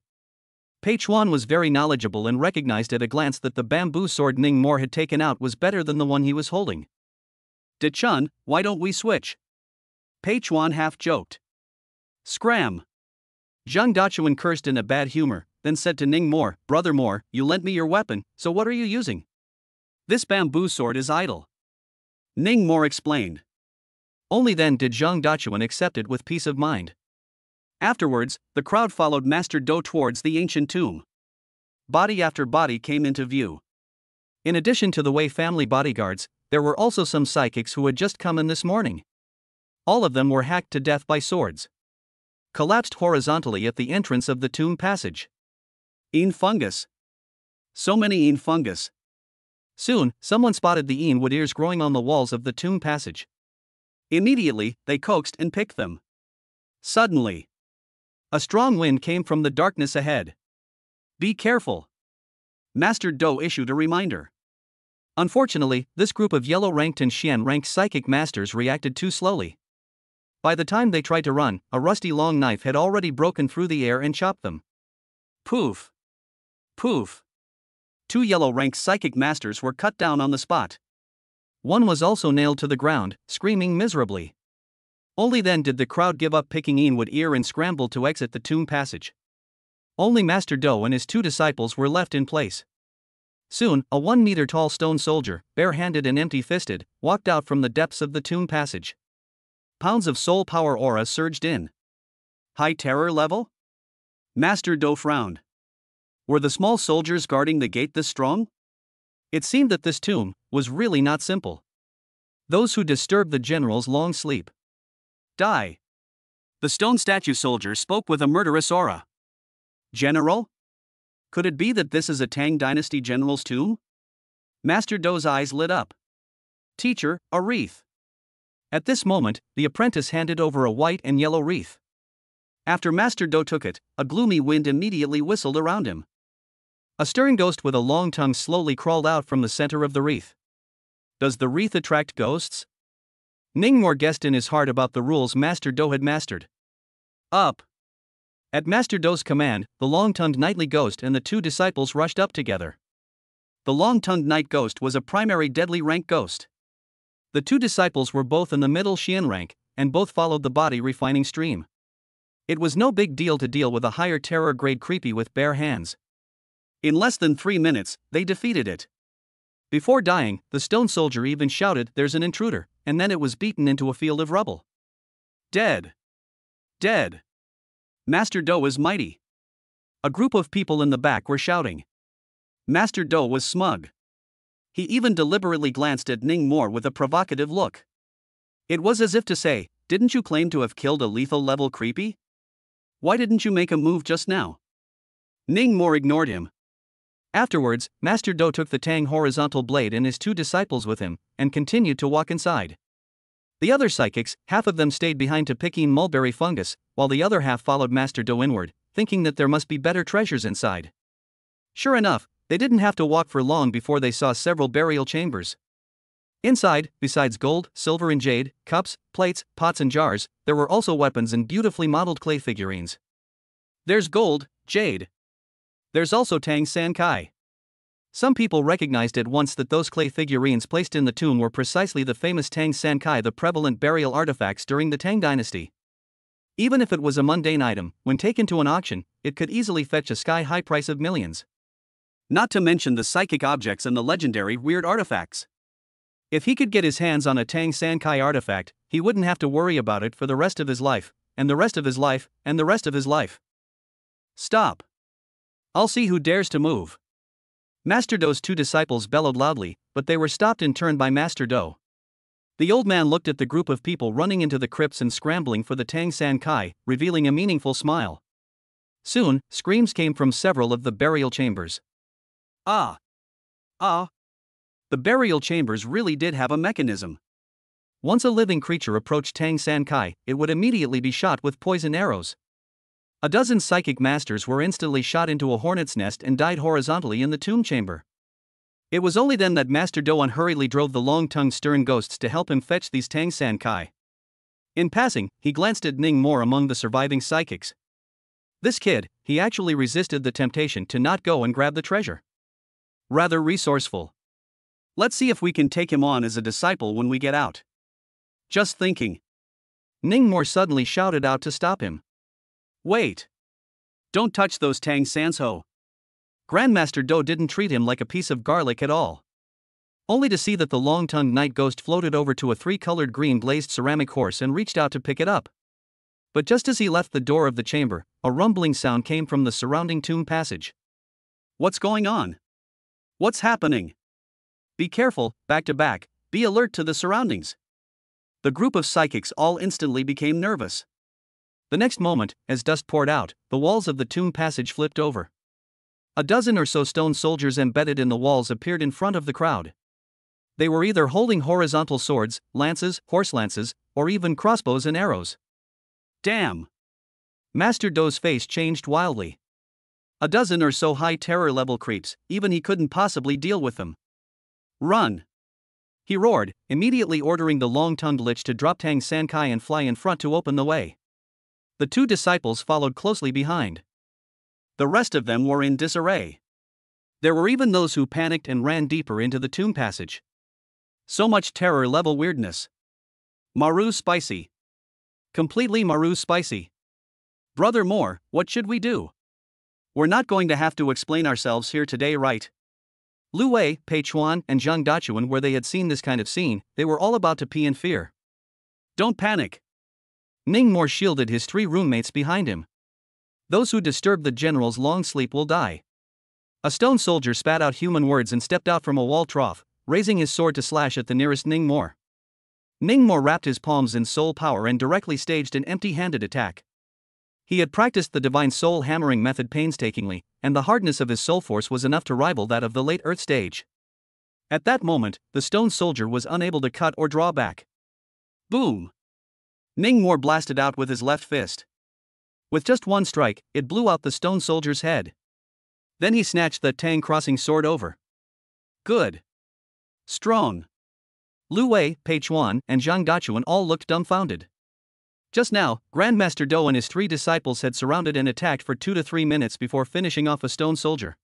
Pei Chuan was very knowledgeable and recognized at a glance that the bamboo sword Ning Moore had taken out was better than the one he was holding. Dichan, why don't we switch? Pei Chuan half-joked. Scram! Zhang Dachuan cursed in a bad humor, then said to Ning Moore, Brother Moore, you lent me your weapon, so what are you using? This bamboo sword is idle. Ning Moore explained. Only then did Zhang Dachuan accept it with peace of mind. Afterwards, the crowd followed Master Do towards the ancient tomb. Body after body came into view. In addition to the Wei family bodyguards, there were also some psychics who had just come in this morning. All of them were hacked to death by swords. Collapsed horizontally at the entrance of the tomb passage. Een fungus. So many een fungus. Soon, someone spotted the een wood ears growing on the walls of the tomb passage. Immediately, they coaxed and picked them. Suddenly, a strong wind came from the darkness ahead. Be careful. Master Do issued a reminder. Unfortunately, this group of yellow-ranked and Xian-ranked psychic masters reacted too slowly. By the time they tried to run, a rusty long knife had already broken through the air and chopped them. Poof! Poof! 2 yellow-ranked psychic masters were cut down on the spot. One was also nailed to the ground, screaming miserably. Only then did the crowd give up picking Eenwood ear and scramble to exit the tomb passage. Only Master Do and his 2 disciples were left in place. Soon, a 1-meter-tall stone soldier, bare-handed and empty-fisted, walked out from the depths of the tomb passage. Pounds of soul power aura surged in. High terror level? Master Do frowned. Were the small soldiers guarding the gate this strong? It seemed that this tomb was really not simple. Those who disturbed the general's long sleep die. The stone statue soldier spoke with a murderous aura. General? Could it be that this is a Tang Dynasty general's tomb? Master Do's eyes lit up. Teacher, a wreath. At this moment, the apprentice handed over a white and yellow wreath. After Master Do took it, a gloomy wind immediately whistled around him. A stern ghost with a long tongue slowly crawled out from the center of the wreath. Does the wreath attract ghosts? Ning Moore guessed in his heart about the rules Master Do had mastered. Up! At Master Do's command, the long-tongued knightly ghost and the 2 disciples rushed up together. The long-tongued knight ghost was a primary deadly rank ghost. The 2 disciples were both in the middle Xian rank, and both followed the body refining stream. It was no big deal to deal with a higher terror grade creepy with bare hands. In less than 3 minutes, they defeated it. Before dying, the stone soldier even shouted, "There's an intruder," and then it was beaten into a field of rubble. Dead. Dead. Master Do is mighty. A group of people in the back were shouting. Master Do was smug. He even deliberately glanced at Ning Mo with a provocative look. It was as if to say, "Didn't you claim to have killed a lethal level creepy? Why didn't you make a move just now?" Ning Mo ignored him. Afterwards, Master Do took the Tang horizontal blade and his 2 disciples with him, and continued to walk inside. The other psychics, half of them stayed behind to pick mulberry fungus, while the other half followed Master Do inward, thinking that there must be better treasures inside. Sure enough, they didn't have to walk for long before they saw several burial chambers. Inside, besides gold, silver and jade, cups, plates, pots and jars, there were also weapons and beautifully modeled clay figurines. There's gold, jade. There's also Tang San Kai. Some people recognized at once that those clay figurines placed in the tomb were precisely the famous Tang San Kai, the prevalent burial artifacts during the Tang dynasty. Even if it was a mundane item, when taken to an auction, it could easily fetch a sky-high price of millions. Not to mention the psychic objects and the legendary weird artifacts. If he could get his hands on a Tang San Kai artifact, he wouldn't have to worry about it for the rest of his life, and the rest of his life, and the rest of his life. Stop. I'll see who dares to move. Master Do's 2 disciples bellowed loudly, but they were stopped in turn by Master Do. The old man looked at the group of people running into the crypts and scrambling for the Tang San Kai, revealing a meaningful smile. Soon, screams came from several of the burial chambers. Ah! Ah! The burial chambers really did have a mechanism. Once a living creature approached Tang San Kai, it would immediately be shot with poison arrows. A dozen psychic masters were instantly shot into a hornet's nest and died horizontally in the tomb chamber. It was only then that Master Do hurriedly drove the long-tongued stern ghosts to help him fetch these Tang San Kai. In passing, he glanced at Ning Mo among the surviving psychics. This kid, he actually resisted the temptation to not go and grab the treasure. Rather resourceful. Let's see if we can take him on as a disciple when we get out. Just thinking. Ning Mo suddenly shouted out to stop him. Wait. Don't touch those Tang Sans Ho. Grandmaster Do didn't treat him like a piece of garlic at all. Only to see that the long-tongued night ghost floated over to a 3-colored green glazed ceramic horse and reached out to pick it up. But just as he left the door of the chamber, a rumbling sound came from the surrounding tomb passage. What's going on? What's happening? Be careful, back to back, be alert to the surroundings. The group of psychics all instantly became nervous. The next moment, as dust poured out, the walls of the tomb passage flipped over. A dozen or so stone soldiers embedded in the walls appeared in front of the crowd. They were either holding horizontal swords, lances, horse lances, or even crossbows and arrows. Damn! Master Do's face changed wildly. A dozen or so high terror level creeps, even he couldn't possibly deal with them. Run! He roared, immediately ordering the long-tongued lich to drop Tang San Kai and fly in front to open the way. The 2 disciples followed closely behind. The rest of them were in disarray. There were even those who panicked and ran deeper into the tomb passage. So much terror-level weirdness. Maru spicy. Completely Maru spicy. Brother Moore, what should we do? We're not going to have to explain ourselves here today, right? Lu Wei, Pei Chuan, and Zhang Dachuan, where they had seen this kind of scene, they were all about to pee in fear. Don't panic. Ning Mo shielded his 3 roommates behind him. Those who disturb the general's long sleep will die. A stone soldier spat out human words and stepped out from a wall trough, raising his sword to slash at the nearest Ning Mo. Ning Mo wrapped his palms in soul power and directly staged an empty-handed attack. He had practiced the divine soul hammering method painstakingly, and the hardness of his soul force was enough to rival that of the late Earth stage. At that moment, the stone soldier was unable to cut or draw back. Boom! Ning Mo blasted out with his left fist. With just one strike, it blew out the stone soldier's head. Then he snatched the Tang crossing sword over. Good. Strong. Lu Wei, Pei Chuan, and Zhang Dachuan all looked dumbfounded. Just now, Grandmaster Do and his 3 disciples had surrounded and attacked for 2 to 3 minutes before finishing off a stone soldier.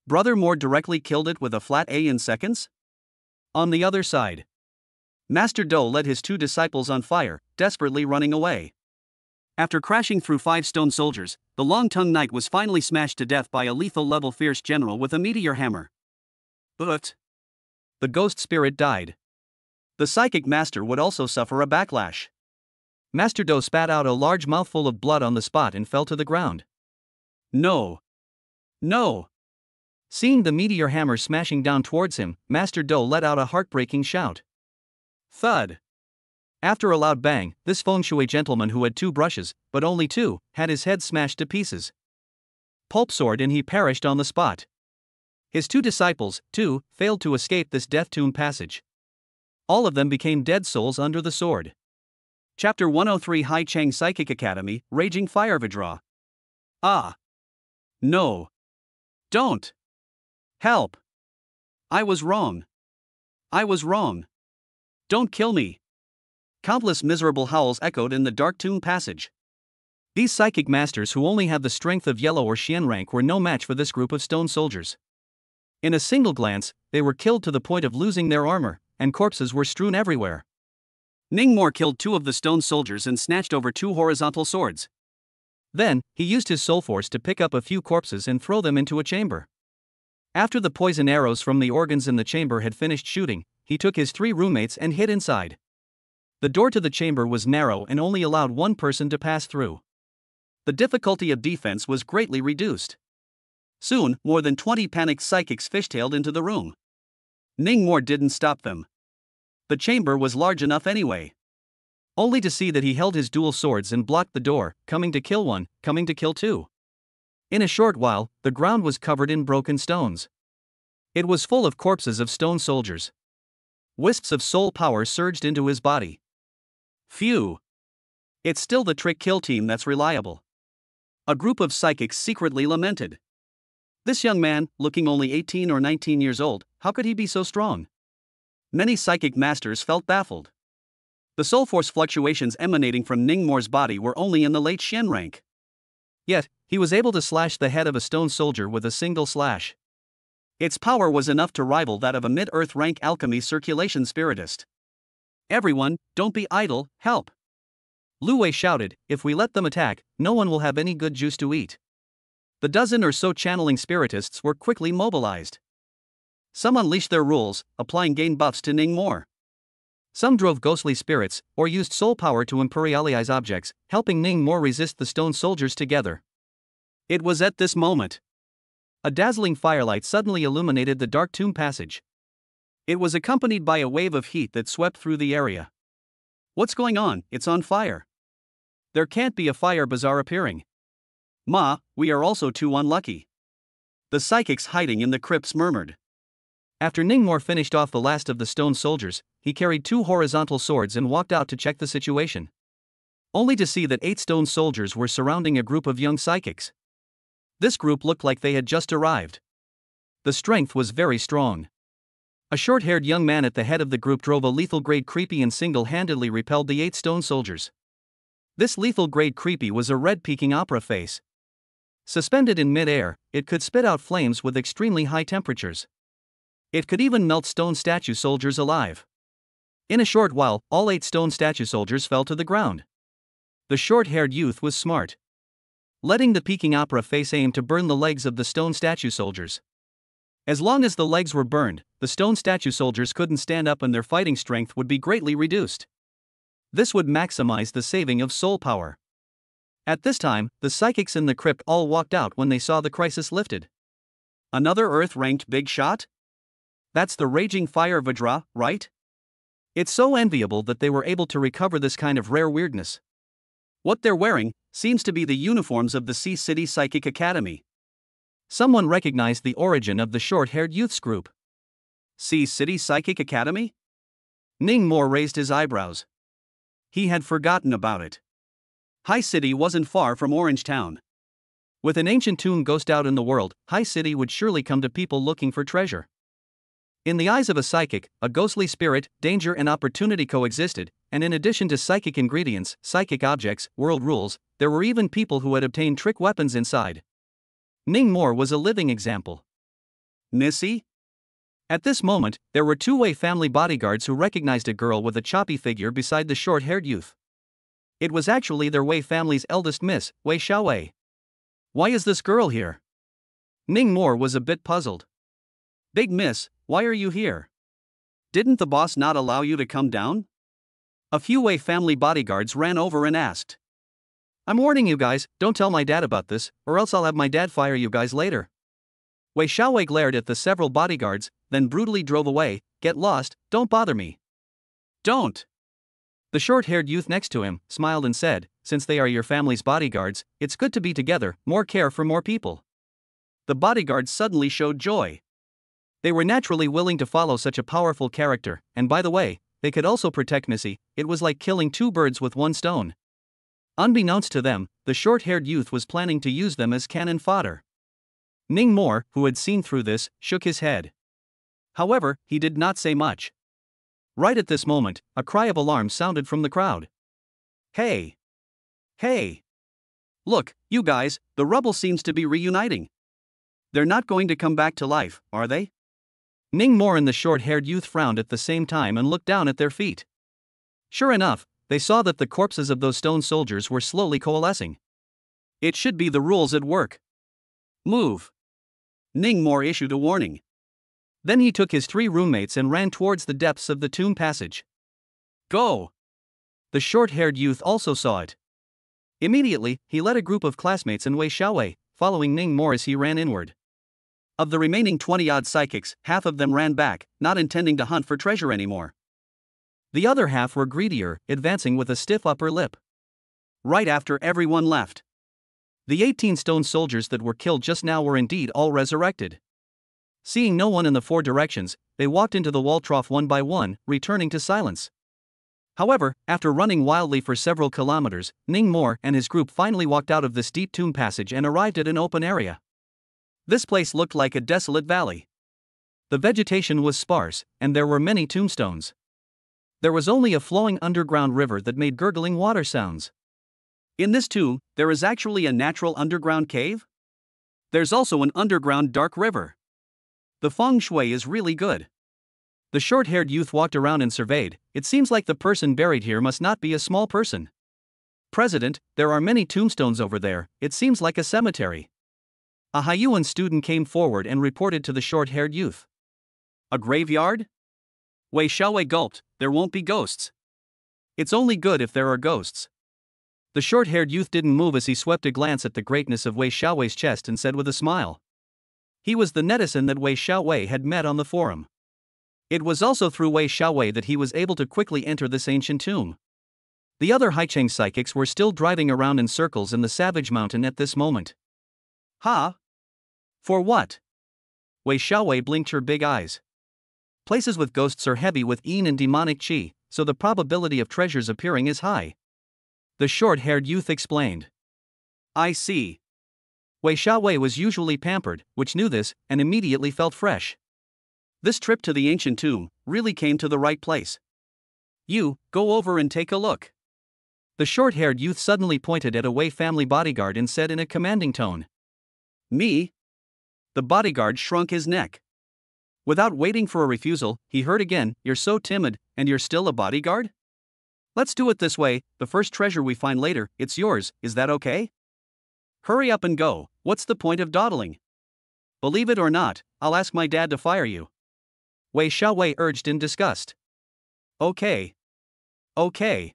Brother Moore directly killed it with a flat A in seconds? On the other side, Master Do led his 2 disciples on fire, desperately running away. After crashing through 5 stone soldiers, the long-tongued knight was finally smashed to death by a lethal level fierce general with a meteor hammer. But the ghost spirit died. The psychic master would also suffer a backlash. Master Do spat out a large mouthful of blood on the spot and fell to the ground. No! No! Seeing the meteor hammer smashing down towards him, Master Do let out a heartbreaking shout. Thud! After a loud bang, this feng shui gentleman who had 2 brushes, but only 2, had his head smashed to pieces. Pulp sword, and he perished on the spot. His 2 disciples, too, failed to escape this death tomb passage. All of them became dead souls under the sword. Chapter 103 Hai Cheng Psychic Academy, Raging Fire Vajra. Ah! No! Don't! Help! I was wrong! I was wrong! Don't kill me! Countless miserable howls echoed in the dark tomb passage. These psychic masters, who only had the strength of yellow or Xian rank, were no match for this group of stone soldiers. In a single glance, they were killed to the point of losing their armor, and corpses were strewn everywhere. Ningmore killed 2 of the stone soldiers and snatched over 2 horizontal swords. Then, he used his soul force to pick up a few corpses and throw them into a chamber. After the poison arrows from the organs in the chamber had finished shooting, he took his 3 roommates and hid inside. The door to the chamber was narrow and only allowed 1 person to pass through. The difficulty of defense was greatly reduced. Soon, more than 20 panicked psychics fishtailed into the room. Ningmore didn't stop them. The chamber was large enough anyway. Only to see that he held his dual swords and blocked the door, coming to kill 1, coming to kill 2. In a short while, the ground was covered in broken stones. It was full of corpses of stone soldiers. Wisps of soul power surged into his body. Phew! It's still the trick kill team that's reliable. A group of psychics secretly lamented. This young man, looking only 18 or 19 years old, how could he be so strong? Many psychic masters felt baffled. The soul force fluctuations emanating from Ningmore's body were only in the late Xian rank. Yet, he was able to slash the head of a stone soldier with a single slash. Its power was enough to rival that of a mid-earth rank alchemy circulation spiritist. Everyone, don't be idle, help! Lu Wei shouted, if we let them attack, no one will have any good juice to eat. The dozen or so channeling spiritists were quickly mobilized. Some unleashed their rules, applying gain buffs to Ningmore. Some drove ghostly spirits, or used soul power to imperialize objects, helping Ningmore resist the stone soldiers together. It was at this moment. A dazzling firelight suddenly illuminated the dark tomb passage. It was accompanied by a wave of heat that swept through the area. What's going on? It's on fire. There can't be a fire bazaar appearing. Ma, we are also too unlucky. The psychics hiding in the crypts murmured. After Ningmore finished off the last of the stone soldiers, he carried 2 horizontal swords and walked out to check the situation. Only to see that 8 stone soldiers were surrounding a group of young psychics. This group looked like they had just arrived. The strength was very strong. A short-haired young man at the head of the group drove a lethal-grade creepy and single-handedly repelled the 8 stone soldiers. This lethal-grade creepy was a red-peaking opera face. Suspended in mid-air, it could spit out flames with extremely high temperatures. It could even melt stone statue soldiers alive. In a short while, all 8 stone statue soldiers fell to the ground. The short-haired youth was smart. Letting the peaking opera face aim to burn the legs of the stone statue soldiers. As long as the legs were burned, the stone statue soldiers couldn't stand up and their fighting strength would be greatly reduced. This would maximize the saving of soul power. At this time, the psychics in the crypt all walked out when they saw the crisis lifted. Another Earth-ranked big shot? That's the Raging Fire Vajra, right? It's so enviable that they were able to recover this kind of rare weirdness. What they're wearing seems to be the uniforms of the Sea City Psychic Academy. Someone recognized the origin of the short-haired youth's group. Sea City Psychic Academy? Ningmore raised his eyebrows. He had forgotten about it. High City wasn't far from Orange Town. With an ancient tomb ghost out in the world, High City would surely come to people looking for treasure. In the eyes of a psychic, a ghostly spirit, danger and opportunity coexisted, and in addition to psychic ingredients, psychic objects, world rules, there were even people who had obtained trick weapons inside. Ningmore was a living example. Nissy? At this moment, there were 2 Wei family bodyguards who recognized a girl with a choppy figure beside the short-haired youth. It was actually their Wei family's eldest miss, Wei Xiaowei. Why is this girl here? Ningmore was a bit puzzled. Big miss, why are you here? Didn't the boss not allow you to come down? A few Wei family bodyguards ran over and asked. I'm warning you guys, don't tell my dad about this, or else I'll have my dad fire you guys later. Wei Xiaowei glared at the several bodyguards, then brutally drove away. Get lost, don't bother me. Don't. The short-haired youth next to him smiled and said, since they are your family's bodyguards, it's good to be together, more care for more people. The bodyguards suddenly showed joy. They were naturally willing to follow such a powerful character, and by the way, they could also protect Missy. It was like killing two birds with one stone. Unbeknownst to them, the short-haired youth was planning to use them as cannon fodder. Ning Mo, who had seen through this, shook his head. However, he did not say much. Right at this moment, a cry of alarm sounded from the crowd. Hey! Hey! Look, you guys, the rubble seems to be reuniting. They're not going to come back to life, are they? Ning Mo and the short-haired youth frowned at the same time and looked down at their feet. Sure enough, they saw that the corpses of those stone soldiers were slowly coalescing. It should be the rules at work. Move! Ning Mo issued a warning. Then he took his 3 roommates and ran towards the depths of the tomb passage. Go! The short-haired youth also saw it. Immediately, he led a group of classmates and Wei Xiaowei, following Ning Mo as he ran inward. Of the remaining 20-odd psychics, half of them ran back, not intending to hunt for treasure anymore. The other half were greedier, advancing with a stiff upper lip. Right after everyone left, the 18 stone soldiers that were killed just now were indeed all resurrected. Seeing no one in the 4 directions, they walked into the wall trough one by one, returning to silence. However, after running wildly for several kilometers, Ning Mo and his group finally walked out of this deep tomb passage and arrived at an open area. This place looked like a desolate valley. The vegetation was sparse, and there were many tombstones. There was only a flowing underground river that made gurgling water sounds. In this tomb, there is actually a natural underground cave? There's also an underground dark river. The feng shui is really good. The short-haired youth walked around and surveyed. It seems like the person buried here must not be a small person. President, there are many tombstones over there, it seems like a cemetery. A Haiyuan student came forward and reported to the short-haired youth. A graveyard? Wei Xiaowei gulped, there won't be ghosts. It's only good if there are ghosts. The short-haired youth didn't move as he swept a glance at the greatness of Wei Xiaowei's chest and said with a smile. He was the netizen that Wei Xiaowei had met on the forum. It was also through Wei Xiaowei that he was able to quickly enter this ancient tomb. The other Haicheng psychics were still driving around in circles in the Savage Mountain at this moment. Ha? For what? Wei Xiaowei blinked her big eyes. Places with ghosts are heavy with yin and demonic qi, so the probability of treasures appearing is high. The short-haired youth explained. I see. Wei Xiaowei was usually pampered, which knew this, and immediately felt fresh. This trip to the ancient tomb really came to the right place. You, go over and take a look. The short-haired youth suddenly pointed at a Wei family bodyguard and said in a commanding tone. Me? The bodyguard shrunk his neck. Without waiting for a refusal, he heard again, you're so timid, and you're still a bodyguard? Let's do it this way, the first treasure we find later, it's yours, is that okay? Hurry up and go, what's the point of dawdling? Believe it or not, I'll ask my dad to fire you. Wei Xiaowei urged in disgust. Okay. Okay.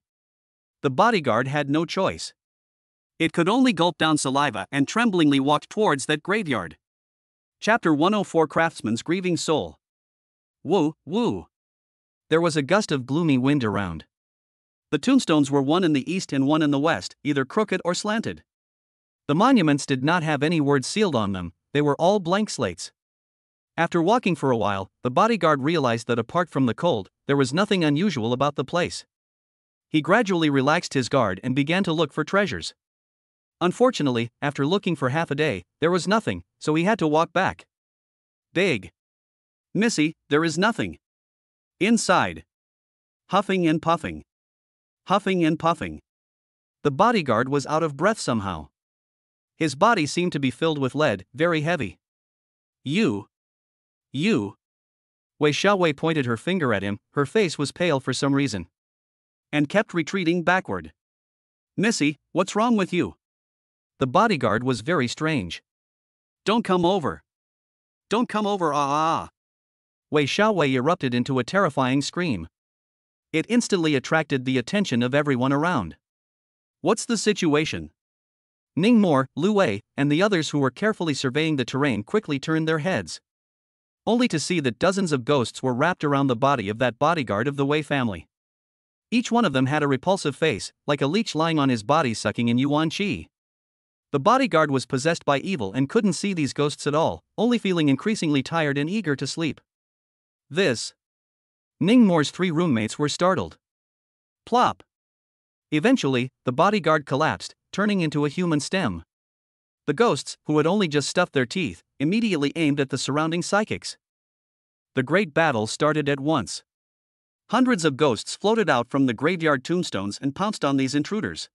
The bodyguard had no choice. It could only gulp down saliva and tremblingly walked towards that graveyard. Chapter 104 Craftsman's Grieving Soul. Woo, woo. There was a gust of gloomy wind around. The tombstones were one in the east and one in the west, either crooked or slanted. The monuments did not have any words sealed on them, they were all blank slates. After walking for a while, the bodyguard realized that apart from the cold, there was nothing unusual about the place. He gradually relaxed his guard and began to look for treasures. Unfortunately, after looking for half a day, there was nothing, so he had to walk back. Big. Missy, there is nothing. Inside. Huffing and puffing. Huffing and puffing. The bodyguard was out of breath somehow. His body seemed to be filled with lead, very heavy. You. Wei Xiaowei pointed her finger at him, her face was pale for some reason. And kept retreating backward. Missy, what's wrong with you? The bodyguard was very strange. Don't come over. Don't come over, Wei Xiaowei erupted into a terrifying scream. It instantly attracted the attention of everyone around. What's the situation? Ning Mo, Lu Wei, and the others who were carefully surveying the terrain quickly turned their heads, only to see that dozens of ghosts were wrapped around the body of that bodyguard of the Wei family. Each one of them had a repulsive face, like a leech lying on his body sucking in yuan qi. The bodyguard was possessed by evil and couldn't see these ghosts at all, only feeling increasingly tired and eager to sleep. Ning Mo's 3 roommates were startled. Plop! Eventually, the bodyguard collapsed, turning into a human stem. The ghosts, who had only just stuffed their teeth, immediately aimed at the surrounding psychics. The great battle started at once. Hundreds of ghosts floated out from the graveyard tombstones and pounced on these intruders.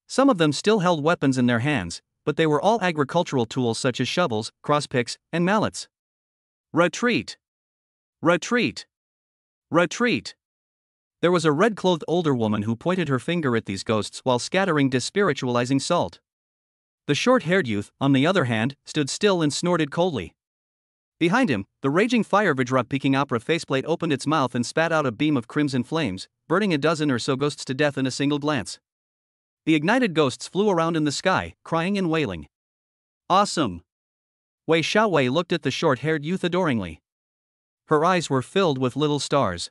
Some of them still held weapons in their hands, but they were all agricultural tools such as shovels, crosspicks, and mallets. Retreat! Retreat! Retreat! There was a red-clothed older woman who pointed her finger at these ghosts while scattering despiritualizing salt. The short-haired youth, on the other hand, stood still and snorted coldly. Behind him, the raging fire Vajra-peaking opera faceplate opened its mouth and spat out a beam of crimson flames, burning a dozen or so ghosts to death in a single glance. The ignited ghosts flew around in the sky, crying and wailing. Awesome! Wei Xiaowei looked at the short-haired youth adoringly. Her eyes were filled with little stars.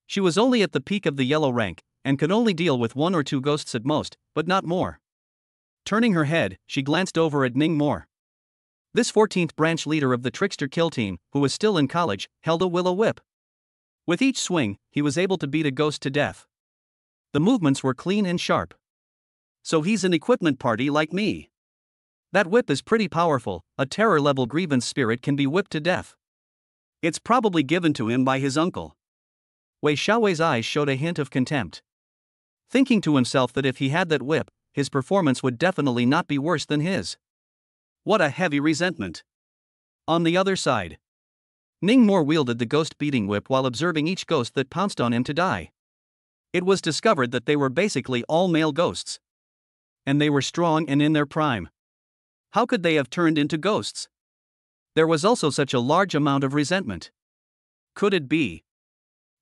She was only at the peak of the yellow rank, and could only deal with 1 or 2 ghosts at most, but not more. Turning her head, she glanced over at Ning Mo. This 14th branch leader of the Trickster Kill Team, who was still in college, held a willow whip. With each swing, he was able to beat a ghost to death. The movements were clean and sharp. So he's an equipment party like me. That whip is pretty powerful, a terror-level grievance spirit can be whipped to death. It's probably given to him by his uncle. Wei Xiaowei's eyes showed a hint of contempt. Thinking to himself that if he had that whip, his performance would definitely not be worse than his. What a heavy resentment. On the other side, Ning Mo wielded the ghost-beating whip while observing each ghost that pounced on him to die. It was discovered that they were basically all male ghosts. And they were strong and in their prime. How could they have turned into ghosts? There was also such a large amount of resentment. Could it be?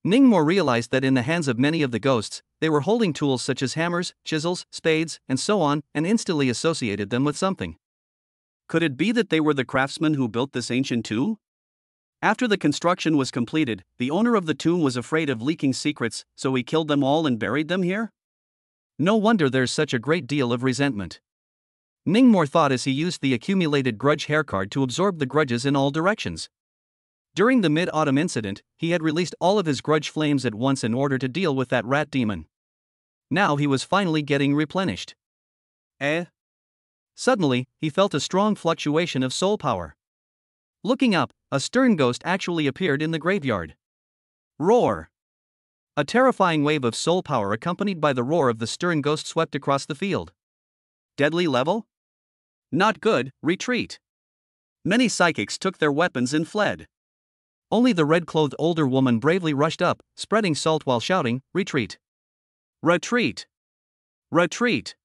Ning Mo realized that in the hands of many of the ghosts, they were holding tools such as hammers, chisels, spades, and so on, and instantly associated them with something. Could it be that they were the craftsmen who built this ancient tomb? After the construction was completed, the owner of the tomb was afraid of leaking secrets, so he killed them all and buried them here? No wonder there's such a great deal of resentment. Ning Mo thought as he used the accumulated grudge hair card to absorb the grudges in all directions. During the Mid-Autumn incident, he had released all of his grudge flames at once in order to deal with that rat demon. Now he was finally getting replenished. Suddenly, he felt a strong fluctuation of soul power. Looking up, a stern ghost actually appeared in the graveyard. Roar! A terrifying wave of soul power accompanied by the roar of the stern ghost swept across the field. Deadly level? Not good, retreat. Many psychics took their weapons and fled. Only the red-clothed older woman bravely rushed up, spreading salt while shouting, "Retreat! Retreat! Retreat!"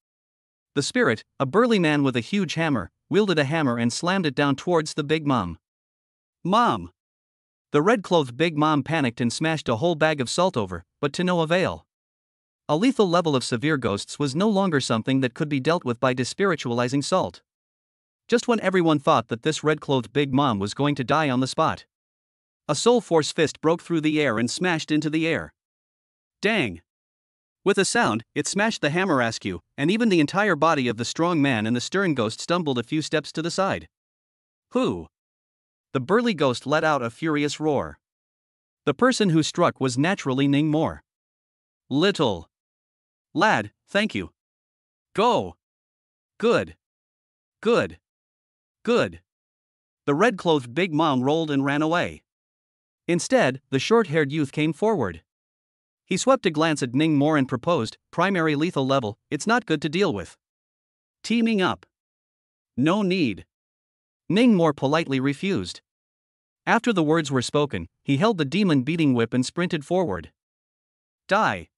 The spirit, a burly man with a huge hammer, wielded a hammer and slammed it down towards the Big Mom. Mom! The red-clothed Big Mom panicked and smashed a whole bag of salt over, but to no avail. A lethal level of severe ghosts was no longer something that could be dealt with by despiritualizing salt. Just when everyone thought that this red-clothed Big Mom was going to die on the spot, a soul force fist broke through the air and smashed into the air. Dang! With a sound, it smashed the hammer askew, and even the entire body of the strong man and the stern ghost stumbled a few steps to the side. Who? The burly ghost let out a furious roar. The person who struck was naturally Ning Mo. Little lad, thank you. Go! Good. Good. Good. The red-clothed Big Mom rolled and ran away. Instead, the short-haired youth came forward. He swept a glance at Ning Mo and proposed, "Primary lethal level, it's not good to deal with. Teaming up. No need." Ning Mo politely refused. After the words were spoken, he held the demon-beating whip and sprinted forward. Die!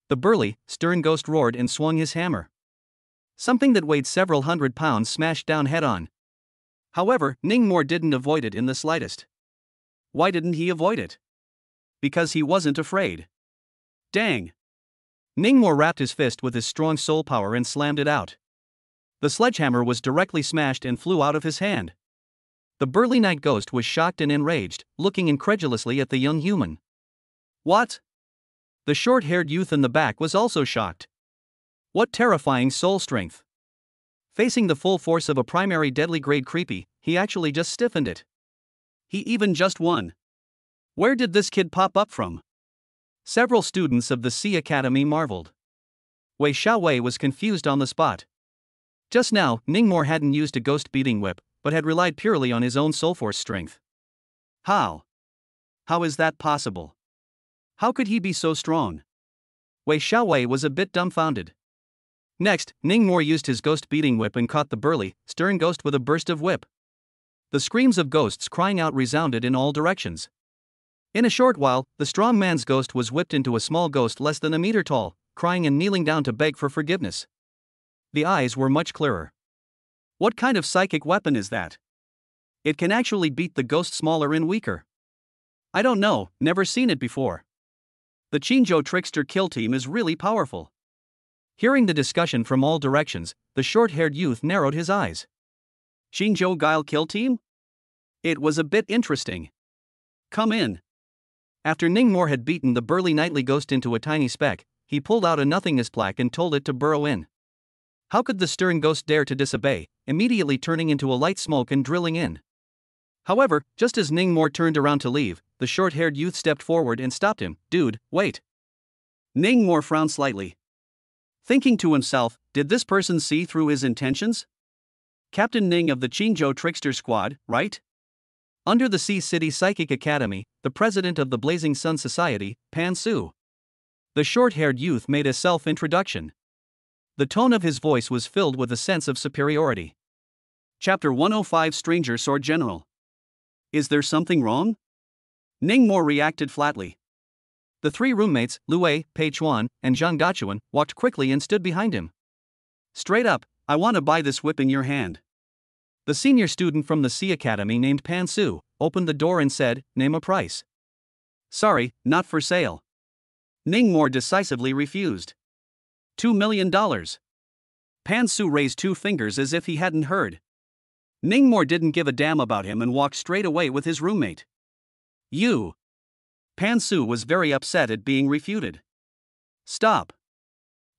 The burly, stern ghost roared and swung his hammer. Something that weighed several hundred pounds smashed down head-on. However, Ning Mo didn't avoid it in the slightest. Why didn't he avoid it? Because he wasn't afraid. Dang! Ningmore rapped his fist with his strong soul power and slammed it out. The sledgehammer was directly smashed and flew out of his hand. The burly night ghost was shocked and enraged, looking incredulously at the young human. What? The short-haired youth in the back was also shocked. What terrifying soul strength! Facing the full force of a primary deadly grade creepy, he actually just stiffened it. He even just won. Where did this kid pop up from? Several students of the Sea Academy marveled. Wei Xiaowei was confused on the spot. Just now, Ningmore hadn't used a ghost beating whip, but had relied purely on his own soul force strength. How? How is that possible? How could he be so strong? Wei Xiaowei was a bit dumbfounded. Next, Ningmore used his ghost beating whip and caught the burly, stern ghost with a burst of whip. The screams of ghosts crying out resounded in all directions. In a short while, the strong man's ghost was whipped into a small ghost less than a meter tall, crying and kneeling down to beg for forgiveness. The eyes were much clearer. What kind of psychic weapon is that? It can actually beat the ghost smaller and weaker. I don't know, never seen it before. The Qingzhou Trickster kill team is really powerful. Hearing the discussion from all directions, the short-haired youth narrowed his eyes. Qingzhou Guile kill team? It was a bit interesting. Come in. After Ningmore had beaten the burly nightly ghost into a tiny speck, he pulled out a nothingness plaque and told it to burrow in. How could the stern ghost dare to disobey, immediately turning into a light smoke and drilling in? However, just as Ningmore turned around to leave, the short-haired youth stepped forward and stopped him. Dude, wait. Ningmore frowned slightly. Thinking to himself, did this person see through his intentions? Captain Ning of the Qingzhou Trickster Squad, right? Under the Sea City Psychic Academy, the president of the Blazing Sun Society, Pan Su. The short-haired youth made a self-introduction. The tone of his voice was filled with a sense of superiority. Chapter 105 Stranger Sword General. Is there something wrong? Ningmore reacted flatly. The three roommates, Lu Wei, Pei Chuan, and Zhang Dachuan, walked quickly and stood behind him. Straight up, I want to buy this whip in your hand. The senior student from the Sea Academy named Pan Su opened the door and said, name a price. Sorry, not for sale. Ningmore decisively refused. $2 million. Pan Su raised two fingers as if he hadn't heard. Ningmore didn't give a damn about him and walked straight away with his roommate. You. Pan Su was very upset at being refuted. Stop.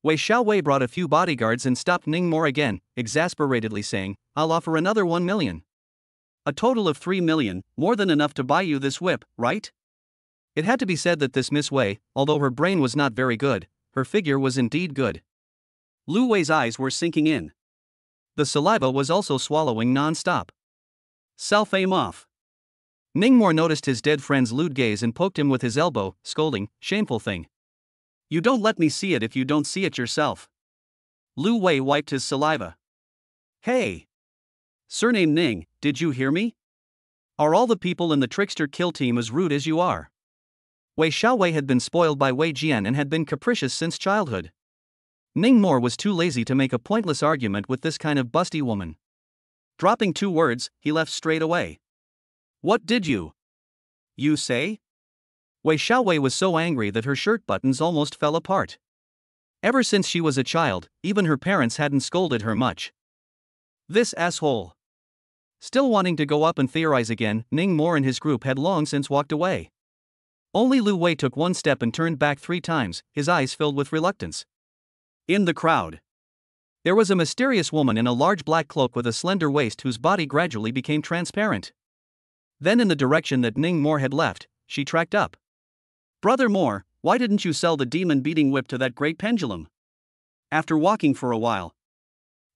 Wei Xiaowei brought a few bodyguards and stopped Ningmore again, exasperatedly saying, I'll offer another 1 million. A total of 3 million, more than enough to buy you this whip, right? It had to be said that this Miss Wei, although her brain was not very good, her figure was indeed good. Lu Wei's eyes were sinking in. The saliva was also swallowing non-stop. Self-aim off. Ningmore noticed his dead friend's lewd gaze and poked him with his elbow, scolding, shameful thing. You don't let me see it if you don't see it yourself. Lu Wei wiped his saliva. Hey! Surname Ning, did you hear me? Are all the people in the Trickster kill team as rude as you are? Wei Xiaowei had been spoiled by Wei Jian and had been capricious since childhood. Ningmore was too lazy to make a pointless argument with this kind of busty woman. Dropping 2 words, he left straight away. What did you say? Wei Xiaowei was so angry that her shirt buttons almost fell apart. Ever since she was a child, even her parents hadn't scolded her much. This asshole. Still wanting to go up and theorize again, Ningmore and his group had long since walked away. Only Lu Wei took 1 step and turned back 3 times, his eyes filled with reluctance. In the crowd, there was a mysterious woman in a large black cloak with a slender waist whose body gradually became transparent. Then in the direction that Ningmore had left, she tracked up. Brother Moore, why didn't you sell the demon-beating whip to that great pendulum? After walking for a while,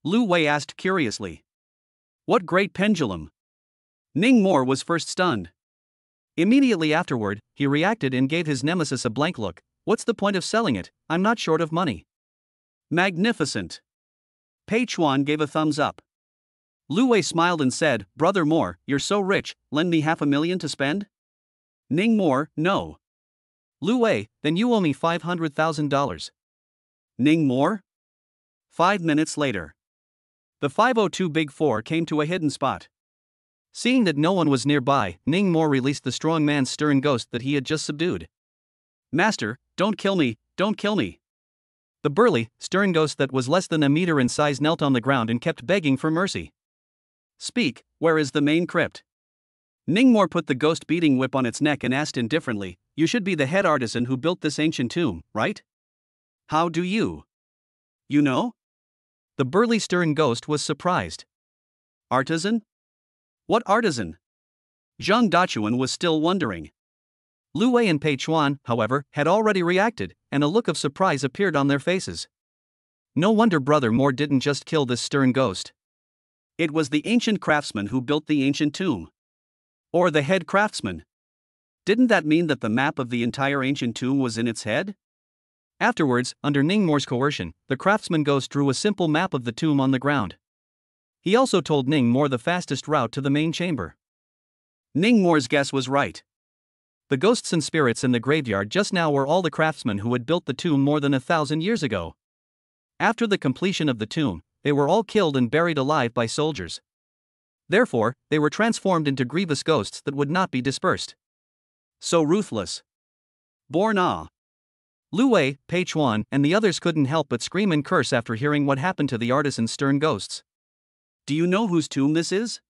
Lu Wei asked curiously. What great pendulum? Ningmore was first stunned. Immediately afterward, he reacted and gave his nemesis a blank look. What's the point of selling it? I'm not short of money. Magnificent. Pei Chuan gave a thumbs up. Lu Wei smiled and said, Brother Moore, you're so rich, lend me $500,000 to spend? Ningmore, no. Lu Wei, then you owe me $500,000. Ningmore? 5 minutes later. The 502 Big Four came to a hidden spot. Seeing that no one was nearby, Ning Mor released the strong man's stern ghost that he had just subdued. "Master, don't kill me, don't kill me." The burly, stern ghost that was less than a meter in size knelt on the ground and kept begging for mercy. "Speak, where is the main crypt?" Ning Mor put the ghost beating whip on its neck and asked indifferently, "You should be the head artisan who built this ancient tomb, right? How do you? You know?" The burly stern ghost was surprised. "Artisan? What artisan?" Zhang Dachuan was still wondering. Lu Wei and Pei Chuan, however, had already reacted, and a look of surprise appeared on their faces. No wonder Brother Moore didn't just kill this stern ghost. It was the ancient craftsman who built the ancient tomb. Or the head craftsman. Didn't that mean that the map of the entire ancient tomb was in its head? Afterwards, under Ning Mor's coercion, the craftsman ghost drew a simple map of the tomb on the ground. He also told Ning Mor the fastest route to the main chamber. Ning Mor's guess was right. The ghosts and spirits in the graveyard just now were all the craftsmen who had built the tomb more than 1,000 years ago. After the completion of the tomb, they were all killed and buried alive by soldiers. Therefore, they were transformed into grievous ghosts that would not be dispersed. So ruthless. Born awe. Lu Wei, Pei Chuan, and the others couldn't help but scream and curse after hearing what happened to the artisan's stern ghosts. "Do you know whose tomb this is?"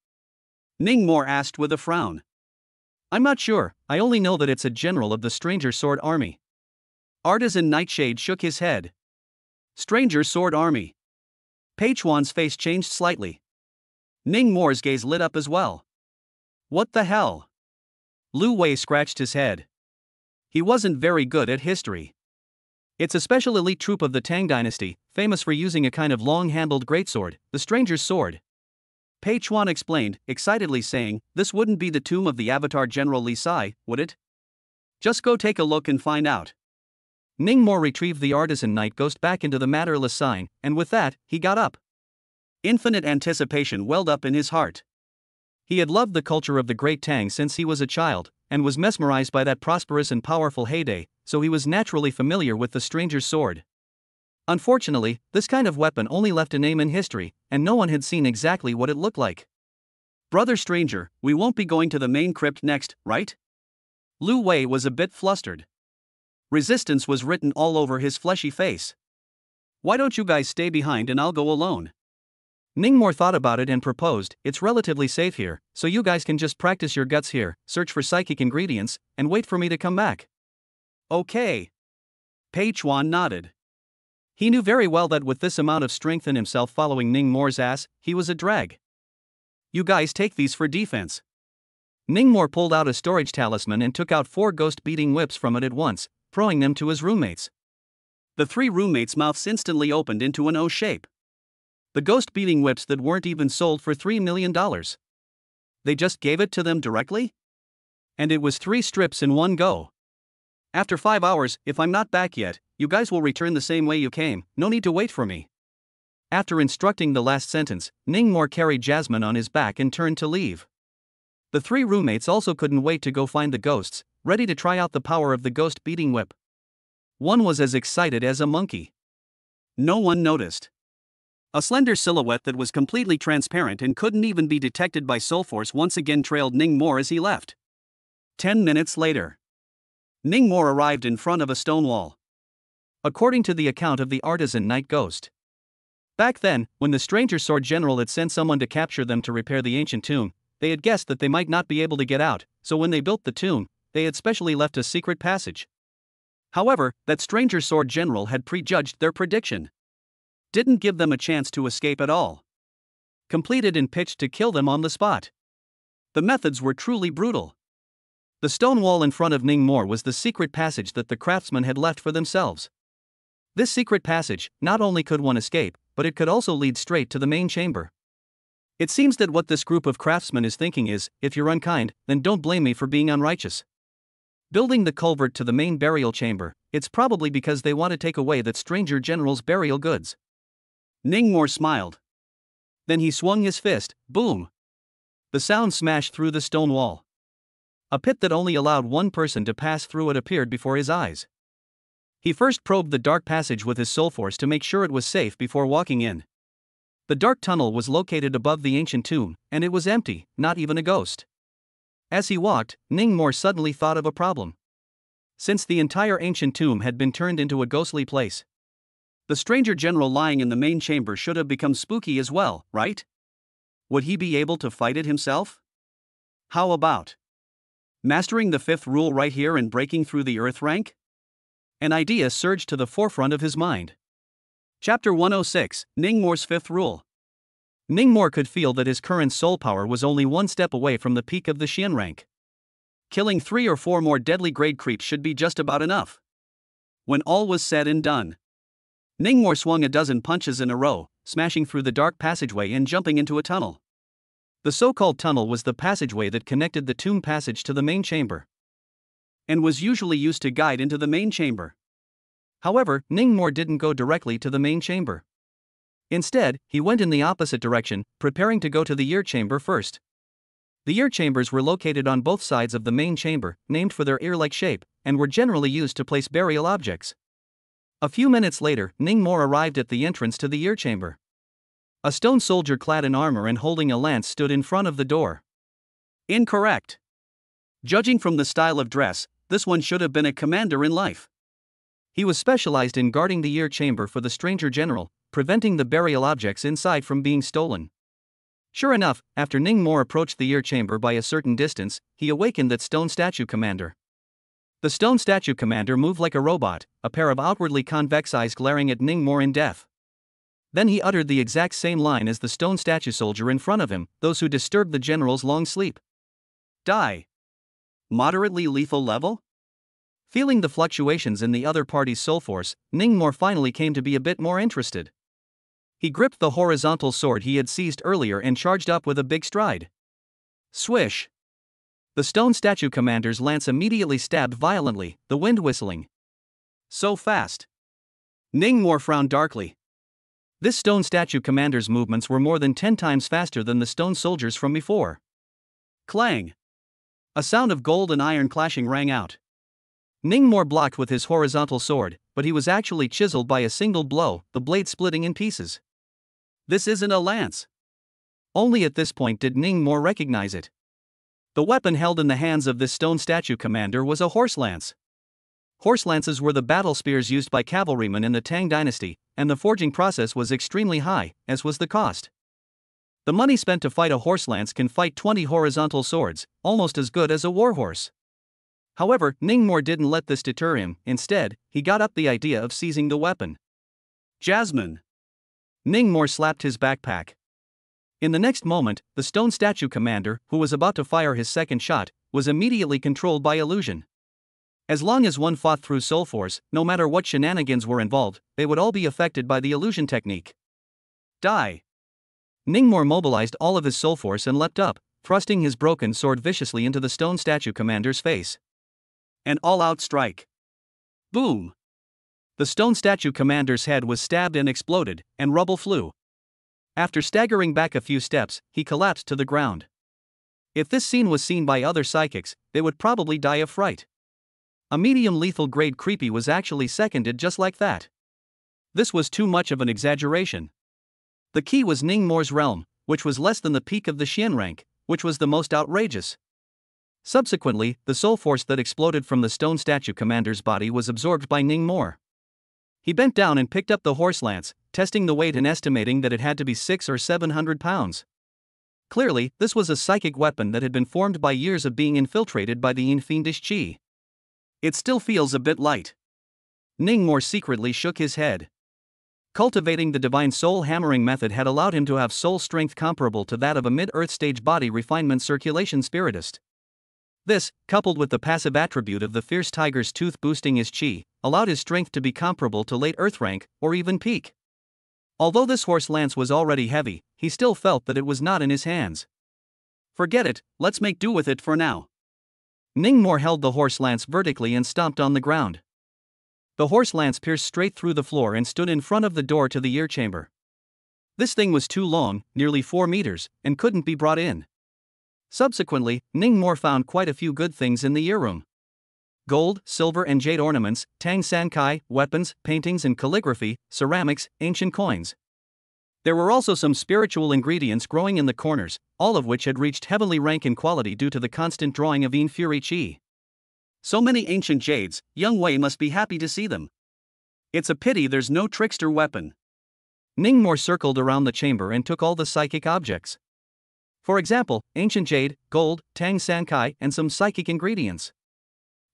Ning Mor asked with a frown. "I'm not sure, I only know that it's a general of the Stranger Sword Army." Artisan Nightshade shook his head. "Stranger Sword Army." Pei Chuan's face changed slightly. Ning Mor's gaze lit up as well. "What the hell?" Lu Wei scratched his head. He wasn't very good at history. "It's a special elite troop of the Tang dynasty, famous for using a kind of long-handled greatsword, the Stranger's Sword." Pei Chuan explained, excitedly saying, "This wouldn't be the tomb of the Avatar General Li Sai, would it? Just go take a look and find out." Ning Mor retrieved the artisan night ghost back into the matterless sign, and with that, he got up. Infinite anticipation welled up in his heart. He had loved the culture of the Great Tang since he was a child, and was mesmerized by that prosperous and powerful heyday, so he was naturally familiar with the Stranger's Sword. Unfortunately, this kind of weapon only left a name in history, and no one had seen exactly what it looked like. "Brother Stranger, we won't be going to the main crypt next, right?" Lu Wei was a bit flustered. Resistance was written all over his fleshy face. "Why don't you guys stay behind and I'll go alone?" Ning Mor thought about it and proposed, "It's relatively safe here, so you guys can just practice your guts here, search for psychic ingredients, and wait for me to come back." "Okay." Pei Chuan nodded. He knew very well that with this amount of strength in himself following Ning Mor's ass, he was a drag. "You guys take these for defense." Ning Mor pulled out a storage talisman and took out 4 ghost-beating whips from it at once, throwing them to his roommates. The 3 roommates' mouths instantly opened into an O shape. The ghost-beating whips that weren't even sold for $3 million. They just gave it to them directly? And it was 3 strips in one go. "After 5 hours, if I'm not back yet, you guys will return the same way you came, no need to wait for me." After instructing the last sentence, Ning Mor carried Jasmine on his back and turned to leave. The 3 roommates also couldn't wait to go find the ghosts, ready to try out the power of the ghost-beating whip. One was as excited as a monkey. No one noticed. A slender silhouette that was completely transparent and couldn't even be detected by Soulforce once again trailed Ning Mor as he left. 10 minutes later, Ning Mor arrived in front of a stone wall. According to the account of the artisan night ghost, back then, when the Stranger Sword General had sent someone to capture them to repair the ancient tomb, they had guessed that they might not be able to get out, so when they built the tomb, they had specially left a secret passage. However, that Stranger Sword General had prejudged their prediction. Didn't give them a chance to escape at all. Completed and pitched to kill them on the spot. The methods were truly brutal. The stone wall in front of Ning Mor was the secret passage that the craftsmen had left for themselves. This secret passage, not only could one escape, but it could also lead straight to the main chamber. It seems that what this group of craftsmen is thinking is, if you're unkind, then don't blame me for being unrighteous. Building the culvert to the main burial chamber, it's probably because they want to take away that Stranger General's burial goods. Ning Mor smiled. Then he swung his fist, boom! The sound smashed through the stone wall. A pit that only allowed one person to pass through it appeared before his eyes. He first probed the dark passage with his soul force to make sure it was safe before walking in. The dark tunnel was located above the ancient tomb, and it was empty, not even a ghost. As he walked, Ningmore suddenly thought of a problem. Since the entire ancient tomb had been turned into a ghostly place, the stranger general lying in the main chamber should have become spooky as well, right? Would he be able to fight it himself? How about mastering the fifth rule right here and breaking through the earth rank? An idea surged to the forefront of his mind. Chapter 106, Ningmore's Fifth Rule. Ningmore could feel that his current soul power was only one step away from the peak of the Xian rank. Killing 3 or 4 more deadly grade creeps should be just about enough. When all was said and done, Ningmore swung a dozen punches in a row, smashing through the dark passageway and jumping into a tunnel. The so-called tunnel was the passageway that connected the tomb passage to the main chamber, and was usually used to guide into the main chamber. However, Ningmore didn't go directly to the main chamber. Instead, he went in the opposite direction, preparing to go to the ear chamber first. The ear chambers were located on both sides of the main chamber, named for their ear-like shape, and were generally used to place burial objects. A few minutes later, Ningmore arrived at the entrance to the ear chamber. A stone soldier clad in armor and holding a lance stood in front of the door. Incorrect. Judging from the style of dress, this one should have been a commander in life. He was specialized in guarding the ear chamber for the stranger general, preventing the burial objects inside from being stolen. Sure enough, after Ningmore approached the ear chamber by a certain distance, he awakened that stone statue commander. The stone statue commander moved like a robot, a pair of outwardly convex eyes glaring at Ningmore in death. Then he uttered the exact same line as the stone statue soldier in front of him: "Those who disturb the general's long sleep die." Moderately lethal level? Feeling the fluctuations in the other party's soul force, Ningmore finally came to be a bit more interested. He gripped the horizontal sword he had seized earlier and charged up with a big stride. Swish! The stone statue commander's lance immediately stabbed violently, the wind whistling. So fast. Ningmore frowned darkly. This stone statue commander's movements were more than 10 times faster than the stone soldiers from before. Clang! A sound of gold and iron clashing rang out. Ningmore blocked with his horizontal sword, but he was actually chiseled by a single blow, the blade splitting in pieces. This isn't a lance. Only at this point did Ningmore recognize it. The weapon held in the hands of this stone statue commander was a horse lance. Horse lances were the battle spears used by cavalrymen in the Tang dynasty, and the forging process was extremely high, as was the cost. The money spent to fight a horse lance can fight 20 horizontal swords, almost as good as a warhorse. However, Ningmore didn't let this deter him. Instead, he got up the idea of seizing the weapon. Jasmine! Ningmore slapped his backpack. In the next moment, the stone statue commander, who was about to fire his second shot, was immediately controlled by illusion. As long as one fought through soul force, no matter what shenanigans were involved, they would all be affected by the illusion technique. Die! Ningmore mobilized all of his soul force and leapt up, thrusting his broken sword viciously into the stone statue commander's face. An all-out strike. Boom! The stone statue commander's head was stabbed and exploded, and rubble flew. After staggering back a few steps, he collapsed to the ground. If this scene was seen by other psychics, they would probably die of fright. A medium lethal grade creepy was actually seconded just like that. This was too much of an exaggeration. The key was Ningmore's realm, which was less than the peak of the Xian rank, which was the most outrageous. Subsequently, the soul force that exploded from the stone statue commander's body was absorbed by Ningmore. He bent down and picked up the horse lance, testing the weight and estimating that it had to be 600 or 700 pounds. Clearly, this was a psychic weapon that had been formed by years of being infiltrated by the Yin fiendish qi. It still feels a bit light. Ningmore secretly shook his head. Cultivating the divine soul hammering method had allowed him to have soul strength comparable to that of a mid-earth stage body refinement circulation spiritist. This, coupled with the passive attribute of the fierce tiger's tooth boosting his chi, allowed his strength to be comparable to late earth rank, or even peak. Although this horse lance was already heavy, he still felt that it was not in his hands. Forget it, let's make do with it for now. Ningmore held the horse lance vertically and stomped on the ground. The horse lance pierced straight through the floor and stood in front of the door to the ear chamber. This thing was too long, nearly 4 meters, and couldn't be brought in. Subsequently, Ningmore found quite a few good things in the ear room. Gold, silver and jade ornaments, Tang San Kai, weapons, paintings and calligraphy, ceramics, ancient coins. There were also some spiritual ingredients growing in the corners, all of which had reached heavenly rank in quality due to the constant drawing of Yin Fury Qi. So many ancient jades, Young Wei must be happy to see them. It's a pity there's no trickster weapon. Ningmore circled around the chamber and took all the psychic objects. For example, ancient jade, gold, Tang Sankai, and some psychic ingredients.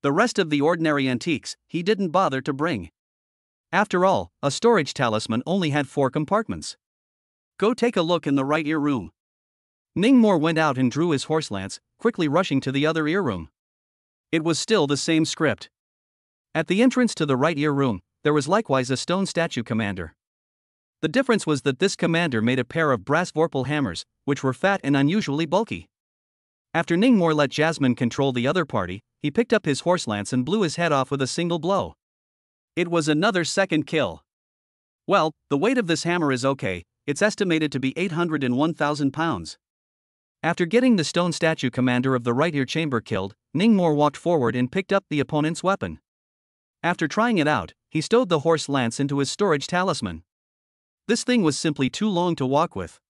The rest of the ordinary antiques, he didn't bother to bring. After all, a storage talisman only had 4 compartments. Go take a look in the right ear room. Ningmore went out and drew his horse lance, quickly rushing to the other ear room. It was still the same script. At the entrance to the right ear room, there was likewise a stone statue commander. The difference was that this commander made a pair of brass vorpal hammers, which were fat and unusually bulky. After Ningmore let Jasmine control the other party, he picked up his horse lance and blew his head off with a single blow. It was another second kill. Well, the weight of this hammer is okay, it's estimated to be 801,000 pounds. After getting the stone statue commander of the right ear chamber killed, Ningmore walked forward and picked up the opponent's weapon. After trying it out, he stowed the horse lance into his storage talisman. This thing was simply too long to walk with.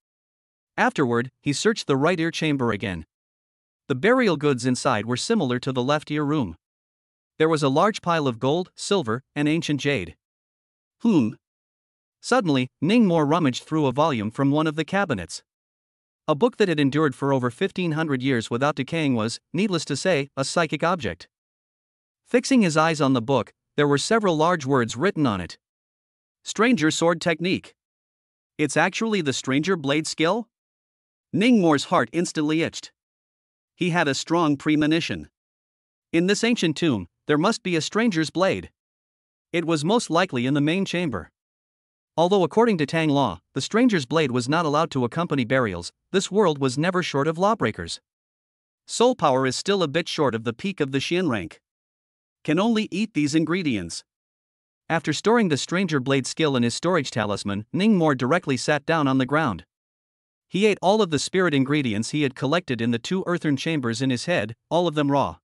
Afterward, he searched the right ear chamber again. The burial goods inside were similar to the left ear room. There was a large pile of gold, silver, and ancient jade. Suddenly, Ningmore rummaged through a volume from one of the cabinets. A book that had endured for over 1,500 years without decaying was, needless to say, a psychic object. Fixing his eyes on the book, there were several large words written on it. Stranger Sword Technique. It's actually the Stranger Blade skill? Ningmore's heart instantly itched. He had a strong premonition. In this ancient tomb, there must be a stranger's blade. It was most likely in the main chamber. Although according to Tang law, the stranger's blade was not allowed to accompany burials, this world was never short of lawbreakers. Soul power is still a bit short of the peak of the Xian rank. Can only eat these ingredients. After storing the stranger blade skill in his storage talisman, Ningmore directly sat down on the ground. He ate all of the spirit ingredients he had collected in the 2 earthen chambers in his head, all of them raw.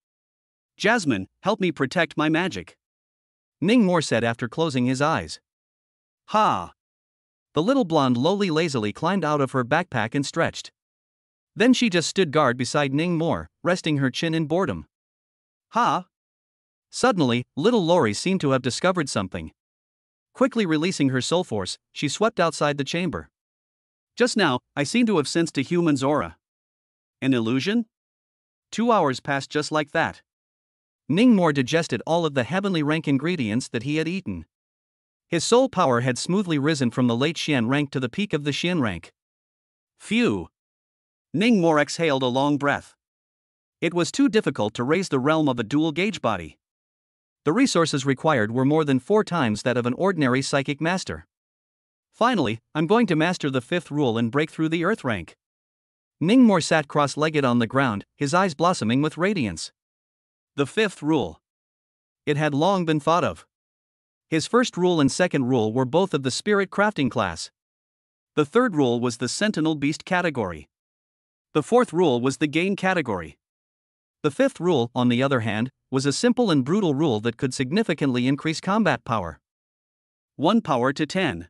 Jasmine, help me protect my magic. Ningmore said after closing his eyes. Ha! The little blonde lowly lazily climbed out of her backpack and stretched. Then she just stood guard beside Ningmore, resting her chin in boredom. Ha! Suddenly, little Lori seemed to have discovered something. Quickly releasing her soul force, she swept outside the chamber. Just now, I seem to have sensed a human's aura. An illusion? 2 hours passed just like that. Ningmore digested all of the heavenly rank ingredients that he had eaten. His soul power had smoothly risen from the late Xian rank to the peak of the Xian rank. Phew! Ningmore exhaled a long breath. It was too difficult to raise the realm of a dual gauge body. The resources required were more than 4 times that of an ordinary psychic master. Finally, I'm going to master the 5th rule and break through the earth rank. Ningmore sat cross-legged on the ground, his eyes blossoming with radiance. The 5th rule. It had long been thought of. His first rule and second rule were both of the spirit crafting class. The third rule was the sentinel beast category. The fourth rule was the gain category. The fifth rule, on the other hand, was a simple and brutal rule that could significantly increase combat power. 1 power to 10.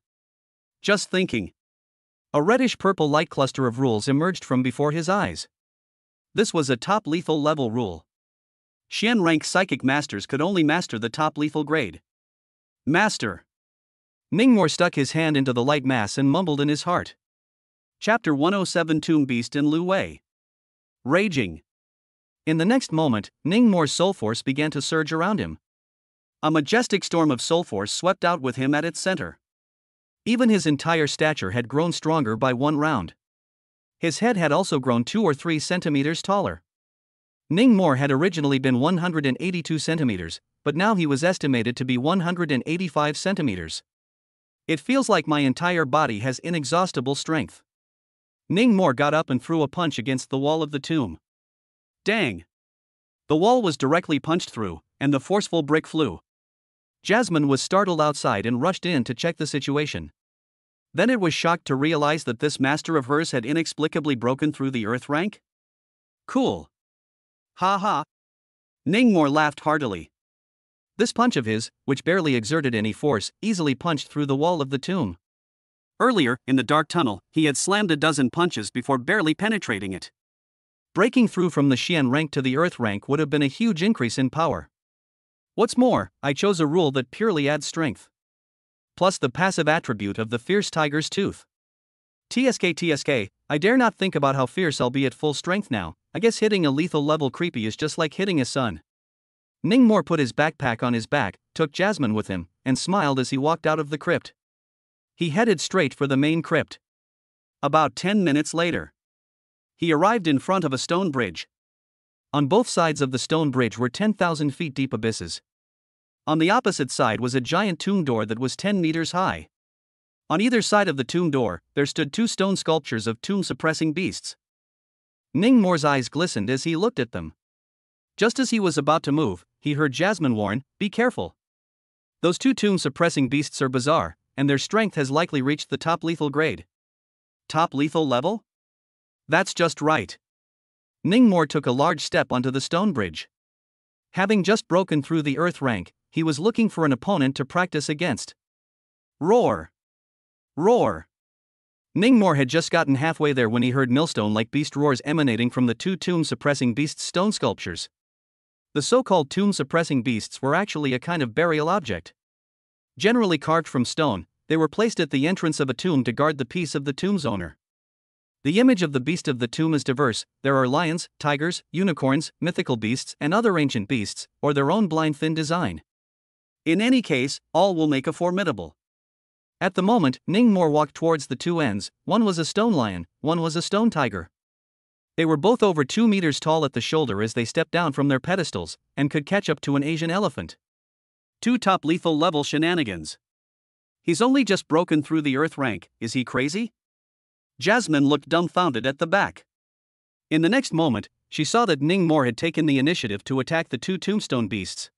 Just thinking. A reddish-purple light cluster of rules emerged from before his eyes. This was a top lethal level rule. Xian rank psychic masters could only master the top lethal grade. Master. Ningmore stuck his hand into the light mass and mumbled in his heart. Chapter 107 Tomb Beast in Lu Wei. Raging. In the next moment, Ningmore's soul force began to surge around him. A majestic storm of soul force swept out with him at its center. Even his entire stature had grown stronger by 1 round. His head had also grown 2 or 3 centimeters taller. Ningmore had originally been 182 centimeters, but now he was estimated to be 185 centimeters. It feels like my entire body has inexhaustible strength. Ningmore got up and threw a punch against the wall of the tomb. Dang! The wall was directly punched through, and the forceful brick flew. Jasmine was startled outside and rushed in to check the situation. Then it was shocked to realize that this master of hers had inexplicably broken through the earth rank. Cool. Ha ha. Ningmore laughed heartily. This punch of his, which barely exerted any force, easily punched through the wall of the tomb. Earlier, in the dark tunnel, he had slammed a dozen punches before barely penetrating it. Breaking through from the Xian rank to the Earth rank would have been a huge increase in power. What's more, I chose a rule that purely adds strength. Plus the passive attribute of the fierce tiger's tooth. TSK, I dare not think about how fierce I'll be at full strength now. I guess hitting a lethal level creepy is just like hitting a sun. Ningmore put his backpack on his back, took Jasmine with him, and smiled as he walked out of the crypt. He headed straight for the main crypt. About 10 minutes later, he arrived in front of a stone bridge. On both sides of the stone bridge were 10,000 feet deep abysses. On the opposite side was a giant tomb door that was 10 meters high. On either side of the tomb door, there stood 2 stone sculptures of tomb-suppressing beasts. Ningmore's eyes glistened as he looked at them. Just as he was about to move, he heard Jasmine warn, "Be careful. Those 2 tomb-suppressing beasts are bizarre, and their strength has likely reached the top lethal grade." Top lethal level? That's just right. Ningmore took a large step onto the stone bridge. Having just broken through the Earth rank, he was looking for an opponent to practice against. Roar! Roar! Ningmore had just gotten halfway there when he heard millstone-like beast roars emanating from the 2 tomb-suppressing beasts' stone sculptures. The so-called tomb-suppressing beasts were actually a kind of burial object. Generally carved from stone, they were placed at the entrance of a tomb to guard the peace of the tomb's owner. The image of the beast of the tomb is diverse. There are lions, tigers, unicorns, mythical beasts, and other ancient beasts, or their own blind thin design. In any case, all will make a formidable. At the moment, Ningmore walked towards the 2 ends. One was a stone lion, one was a stone tiger. They were both over 2 meters tall at the shoulder as they stepped down from their pedestals, and could catch up to an Asian elephant. 2 top lethal level shenanigans. He's only just broken through the Earth rank, is he crazy? Jasmine looked dumbfounded at the back. In the next moment, she saw that Ningmore had taken the initiative to attack the 2 tombstone beasts.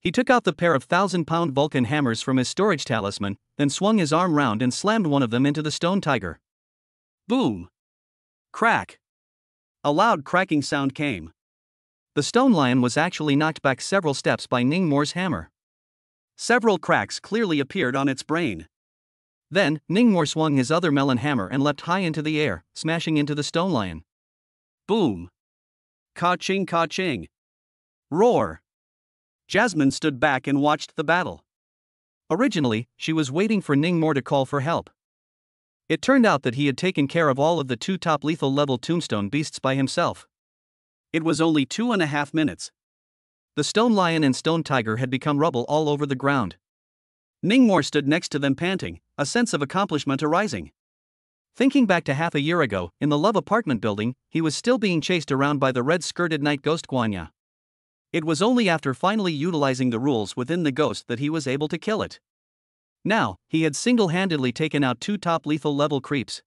He took out the pair of 1,000-pound Vulcan hammers from his storage talisman, then swung his arm round and slammed one of them into the stone tiger. Boom! Crack! A loud cracking sound came. The stone lion was actually knocked back several steps by Ningmore's hammer. Several cracks clearly appeared on its brain. Then, Ningmore swung his other melon hammer and leapt high into the air, smashing into the stone lion. Boom! Ka-ching, ka-ching! Roar! Jasmine stood back and watched the battle. Originally, she was waiting for Ningmore to call for help. It turned out that he had taken care of all of the 2 top lethal level tombstone beasts by himself. It was only 2.5 minutes. The stone lion and stone tiger had become rubble all over the ground. Ningmore stood next to them panting, a sense of accomplishment arising. Thinking back to half a year ago, in the Love apartment building, he was still being chased around by the red-skirted night ghost Guanya. It was only after finally utilizing the rules within the ghost that he was able to kill it. Now, he had single-handedly taken out 2 top lethal level creeps.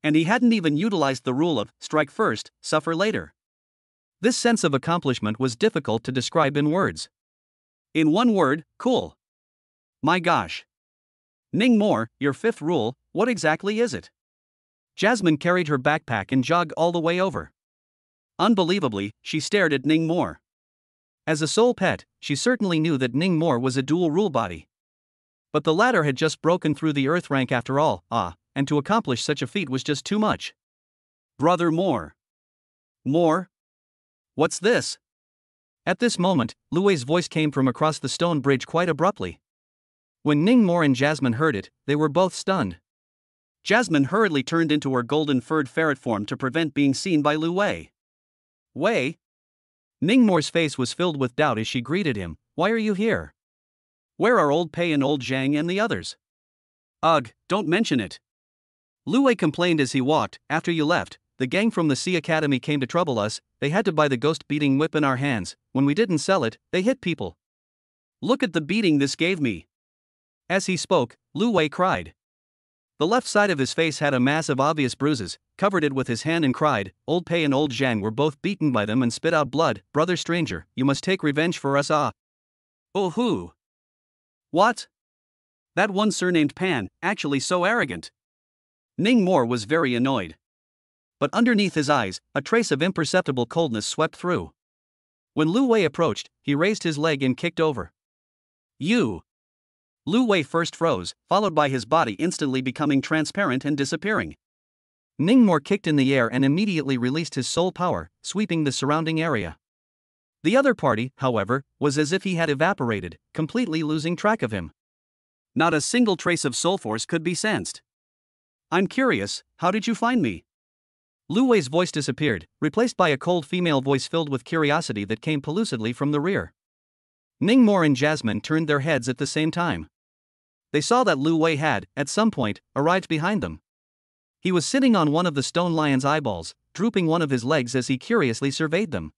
And he hadn't even utilized the rule of strike first, suffer later. This sense of accomplishment was difficult to describe in words. In one word, cool. My gosh. Ningmore, your 5th rule, what exactly is it? Jasmine carried her backpack and jogged all the way over. Unbelievably, she stared at Ningmore. As a sole pet, she certainly knew that Ningmore was a dual rule body. But the latter had just broken through the Earth rank after all, and to accomplish such a feat was just too much. Brother Moore. Moore? What's this? At this moment, Lui's voice came from across the stone bridge quite abruptly. When Ningmore and Jasmine heard it, they were both stunned. Jasmine hurriedly turned into her golden-furred ferret form to prevent being seen by Lu Wei. Wei? Ningmore's face was filled with doubt as she greeted him. Why are you here? Where are Old Pei and Old Zhang and the others? Ugh, don't mention it. Lu Wei complained as he walked. After you left, the gang from the Sea Academy came to trouble us. They had to buy the ghost-beating whip in our hands. When we didn't sell it, they hit people. Look at the beating this gave me. As he spoke, Lu Wei cried. The left side of his face had a mass of obvious bruises, covered it with his hand and cried. Old Pei and Old Zhang were both beaten by them and spit out blood. Brother stranger, you must take revenge for us. Oh who? What? That one surnamed Pan, actually so arrogant. Ningmore was very annoyed. But underneath his eyes, a trace of imperceptible coldness swept through. When Lu Wei approached, he raised his leg and kicked over. You! Lu Wei first froze, followed by his body instantly becoming transparent and disappearing. Ningmore kicked in the air and immediately released his soul power, sweeping the surrounding area. The other party, however, was as if he had evaporated, completely losing track of him. Not a single trace of soul force could be sensed. I'm curious, how did you find me? Lu Wei's voice disappeared, replaced by a cold female voice filled with curiosity that came pellucidly from the rear. Ningmore and Jasmine turned their heads at the same time. They saw that Lu Wei had, at some point, arrived behind them. He was sitting on one of the stone lion's eyeballs, drooping one of his legs as he curiously surveyed them.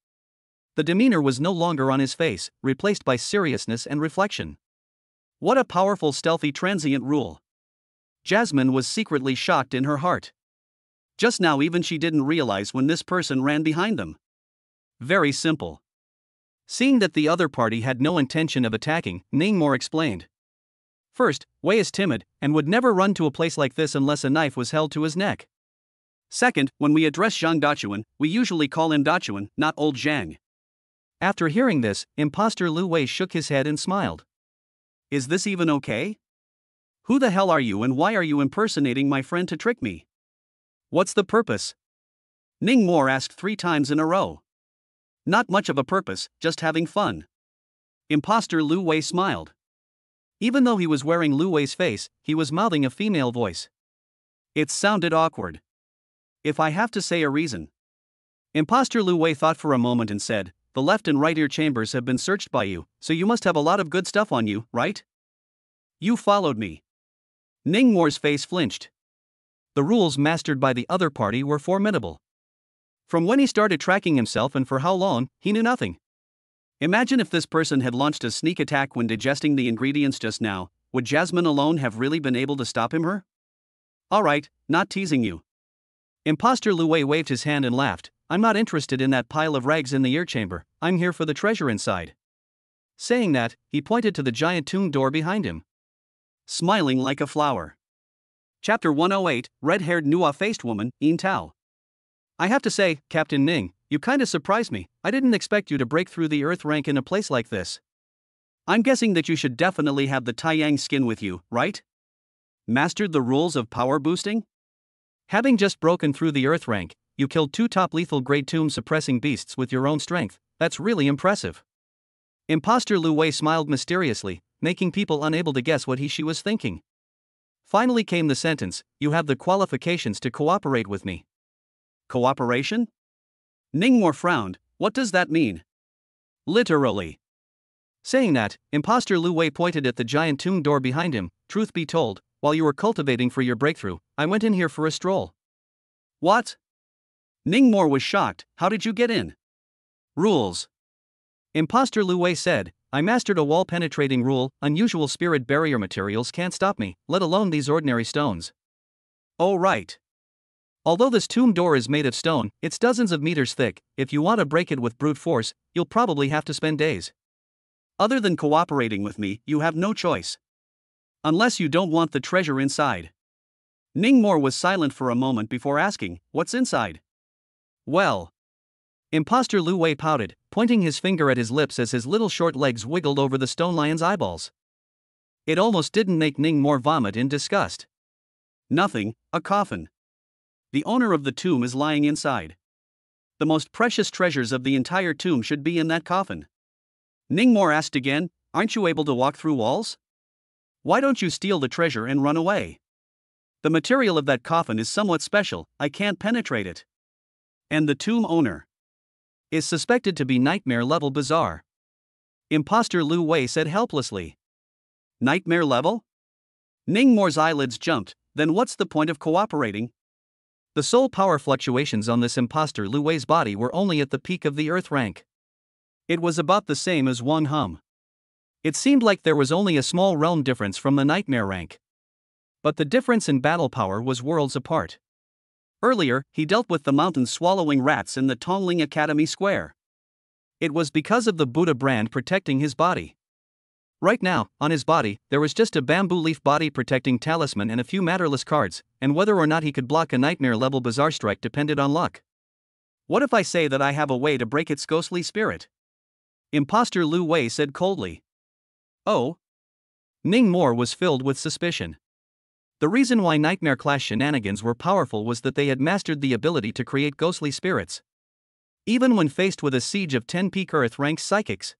The demeanor was no longer on his face, replaced by seriousness and reflection. What a powerful stealthy transient rule. Jasmine was secretly shocked in her heart. Just now even she didn't realize when this person ran behind them. Very simple. Seeing that the other party had no intention of attacking, Ningmore explained. First, Wei is timid, and would never run to a place like this unless a knife was held to his neck. Second, when we address Zhang Dachuan, we usually call him Dachuan, not old Zhang. After hearing this, imposter Lu Wei shook his head and smiled. Is this even okay? Who the hell are you and why are you impersonating my friend to trick me? What's the purpose? Ningmore asked 3 times in a row. Not much of a purpose, just having fun. Imposter Lu Wei smiled. Even though he was wearing Lu Wei's face, he was mouthing a female voice. It sounded awkward. If I have to say a reason. Imposter Lu Wei thought for a moment and said, the left and right ear chambers have been searched by you, so you must have a lot of good stuff on you, right? You followed me. Ningmore's face flinched. The rules mastered by the other party were formidable. From when he started tracking himself and for how long, he knew nothing. Imagine if this person had launched a sneak attack when digesting the ingredients just now, would Jasmine alone have really been able to stop him her? Alright, not teasing you. Imposter Lu Wei waved his hand and laughed. I'm not interested in that pile of rags in the ear chamber, I'm here for the treasure inside. Saying that, he pointed to the giant tomb door behind him. Smiling like a flower. Chapter 108, Red-haired Nua-faced woman, Yin Tao. I have to say, Captain Ning, you kinda surprised me. I didn't expect you to break through the earth rank in a place like this. I'm guessing that you should definitely have the Taiyang skin with you, right? Mastered the rules of power boosting? Having just broken through the earth rank, you killed 2 top lethal grade tomb suppressing beasts with your own strength. That's really impressive. Imposter Lu Wei smiled mysteriously, making people unable to guess what she was thinking. Finally came the sentence, you have the qualifications to cooperate with me. Cooperation? Ningmore frowned, what does that mean? Literally. Saying that, imposter Lu Wei pointed at the giant tomb door behind him. Truth be told, while you were cultivating for your breakthrough, I went in here for a stroll. What? Ningmore was shocked, how did you get in? Rules. Imposter Lu Wei said, I mastered a wall-penetrating rule, unusual spirit barrier materials can't stop me, let alone these ordinary stones. Oh right. Although this tomb door is made of stone, it's dozens of meters thick, if you want to break it with brute force, you'll probably have to spend days. Other than cooperating with me, you have no choice. Unless you don't want the treasure inside. Ningmore was silent for a moment before asking, what's inside? Well. Imposter Lu Wei pouted, pointing his finger at his lips as his little short legs wiggled over the stone lion's eyeballs. It almost didn't make Ningmore vomit in disgust. Nothing, a coffin. The owner of the tomb is lying inside. The most precious treasures of the entire tomb should be in that coffin. Ningmore asked again, aren't you able to walk through walls? Why don't you steal the treasure and run away? The material of that coffin is somewhat special, I can't penetrate it. And the tomb owner is suspected to be nightmare level bizarre. Imposter Lu Wei said helplessly. Nightmare level? Ningmore's eyelids jumped, then what's the point of cooperating? The soul power fluctuations on this imposter Lu Wei's body were only at the peak of the earth rank. It was about the same as Wang Hum. It seemed like there was only a small realm difference from the nightmare rank. But the difference in battle power was worlds apart. Earlier, he dealt with the mountain-swallowing rats in the Tongling Academy Square. It was because of the Buddha brand protecting his body. Right now, on his body, there was just a bamboo leaf body protecting talisman and a few matterless cards, and whether or not he could block a nightmare-level bizarre strike depended on luck. What if I say that I have a way to break its ghostly spirit? Imposter Lu Wei said coldly. Oh? Ning Mor was filled with suspicion. The reason why Nightmare Class shenanigans were powerful was that they had mastered the ability to create ghostly spirits. Even when faced with a siege of 10 peak Earth-ranked psychics,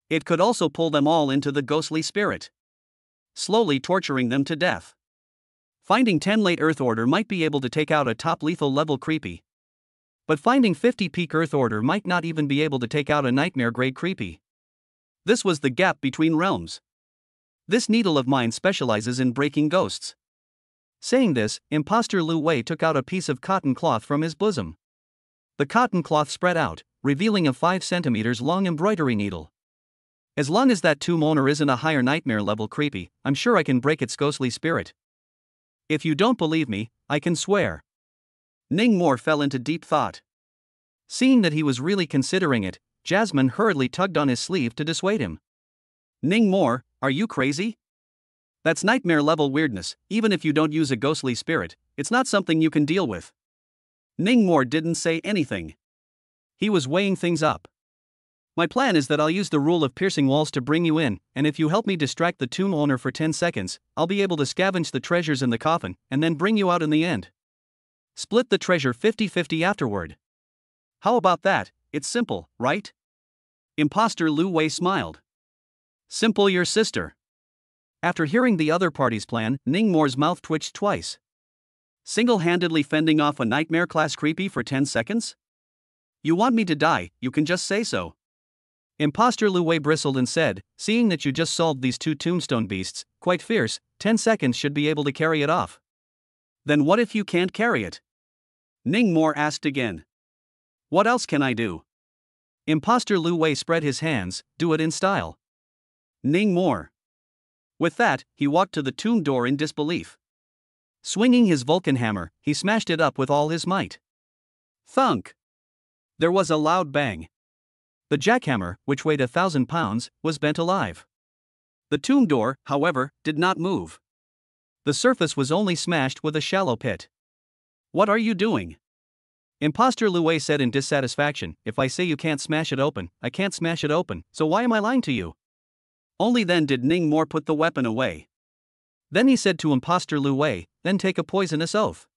it could also pull them all into the ghostly spirit, slowly torturing them to death. Finding 10 late Earth Order might be able to take out a top lethal level creepy, but finding 50 peak Earth Order might not even be able to take out a nightmare grade creepy. This was the gap between realms. This needle of mine specializes in breaking ghosts. Saying this, Imposter Lu Wei took out a piece of cotton cloth from his bosom. The cotton cloth spread out, revealing a 5 centimeters long embroidery needle. As long as that tomb owner isn't a higher nightmare level creepy, I'm sure I can break its ghostly spirit. If you don't believe me, I can swear. Ning Mor fell into deep thought. Seeing that he was really considering it, Jasmine hurriedly tugged on his sleeve to dissuade him. Ning Mor, are you crazy? That's nightmare level weirdness. Even if you don't use a ghostly spirit, it's not something you can deal with. Ning Mor didn't say anything. He was weighing things up. My plan is that I'll use the rule of piercing walls to bring you in, and if you help me distract the tomb owner for 10 seconds, I'll be able to scavenge the treasures in the coffin, and then bring you out in the end. Split the treasure 50-50 afterward. How about that? It's simple, right? Imposter Lu Wei smiled. Simple your sister. After hearing the other party's plan, Ning Mor's mouth twitched twice. Single-handedly fending off a nightmare class creepy for 10 seconds? You want me to die, you can just say so. Imposter Lu Wei bristled and said, seeing that you just solved these 2 tombstone beasts, quite fierce, 10 seconds should be able to carry it off. Then what if you can't carry it? Ning Mor asked again. What else can I do? Imposter Lu Wei spread his hands, do it in style. Ning Mor. With that, he walked to the tomb door in disbelief. Swinging his Vulcan hammer, he smashed it up with all his might. Thunk! There was a loud bang. The jackhammer, which weighed 1,000 pounds, was bent alive. The tomb door, however, did not move. The surface was only smashed with a shallow pit. What are you doing? Imposter Lu Wei said in dissatisfaction, if I say you can't smash it open, I can't smash it open, so why am I lying to you? Only then did Ning Mor put the weapon away. Then he said to Imposter Lu Wei, then take a poisonous oath.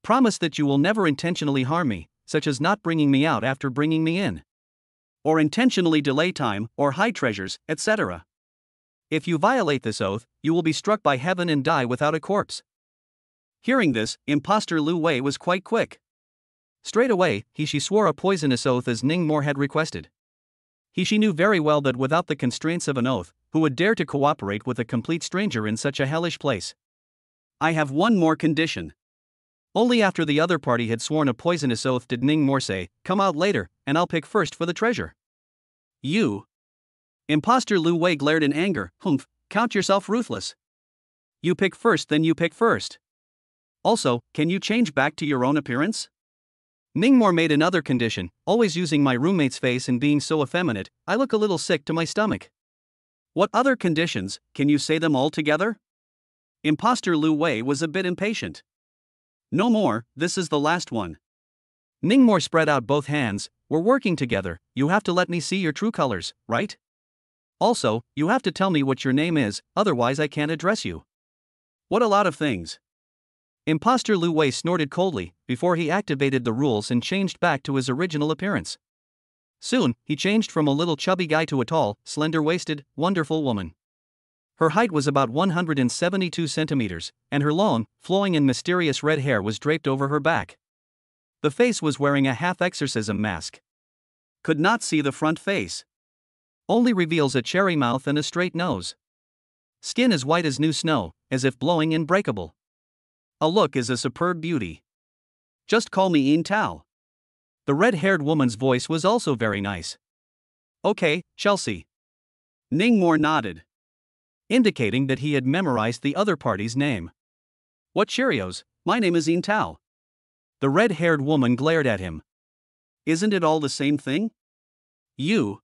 Promise that you will never intentionally harm me, such as not bringing me out after bringing me in, or intentionally delay time, or hide treasures, etc. If you violate this oath, you will be struck by heaven and die without a corpse. Hearing this, Imposter Lu Wei was quite quick. Straight away, she swore a poisonous oath as Ning Mor had requested. She knew very well that without the constraints of an oath, who would dare to cooperate with a complete stranger in such a hellish place? I have one more condition. Only after the other party had sworn a poisonous oath did Ning Mor say, come out later, and I'll pick first for the treasure. You? Imposter Lu Wei glared in anger, humph, count yourself ruthless. You pick first, then you pick first. Also, can you change back to your own appearance? Ning Mor made another condition, always using my roommate's face and being so effeminate, I look a little sick to my stomach. What other conditions, can you say them all together? Imposter Lu Wei was a bit impatient. No more, this is the last one. Ning Mor spread out both hands, we're working together, you have to let me see your true colors, right? Also, you have to tell me what your name is, otherwise I can't address you. What a lot of things. Imposter Lu Wei snorted coldly, before he activated the rules and changed back to his original appearance. Soon, he changed from a little chubby guy to a tall, slender-waisted, wonderful woman. Her height was about 172 centimeters, and her long, flowing and mysterious red hair was draped over her back. The face was wearing a half-exorcism mask. Could not see the front face. Only reveals a cherry mouth and a straight nose. Skin as white as new snow, as if blowing unbreakable. A look is a superb beauty. Just call me Yin Tao. The red-haired woman's voice was also very nice. Okay, Chelsea. Ning Mor nodded, indicating that he had memorized the other party's name. What Cheerios, my name is Yin Tao. The red-haired woman glared at him. Isn't it all the same thing? You.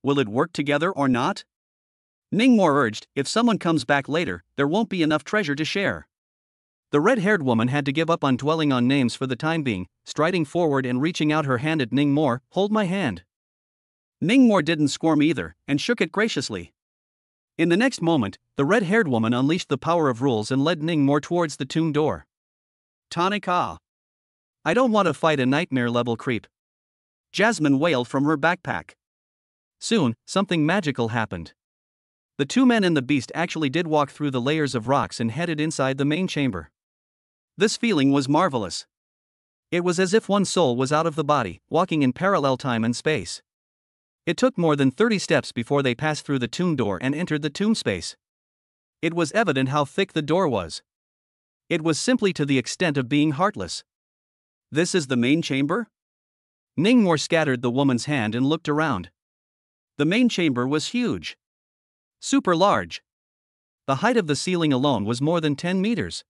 Will it work together or not? Ning Mor urged, if someone comes back later, there won't be enough treasure to share. The red-haired woman had to give up on dwelling on names for the time being, striding forward and reaching out her hand at Ning Mor, hold my hand. Ning Mor didn't squirm either, and shook it graciously. In the next moment, the red-haired woman unleashed the power of rules and led Ningmore towards the tomb door. Tonic ah. I don't want to fight a nightmare-level creep. Jasmine wailed from her backpack. Soon, something magical happened. The two men and the beast actually did walk through the layers of rocks and headed inside the main chamber. This feeling was marvelous. It was as if one soul was out of the body, walking in parallel time and space. It took more than 30 steps before they passed through the tomb door and entered the tomb space. It was evident how thick the door was. It was simply to the extent of being heartless. This is the main chamber? Ningmore scattered the woman's hand and looked around. The main chamber was huge. Super large. The height of the ceiling alone was more than 10 meters.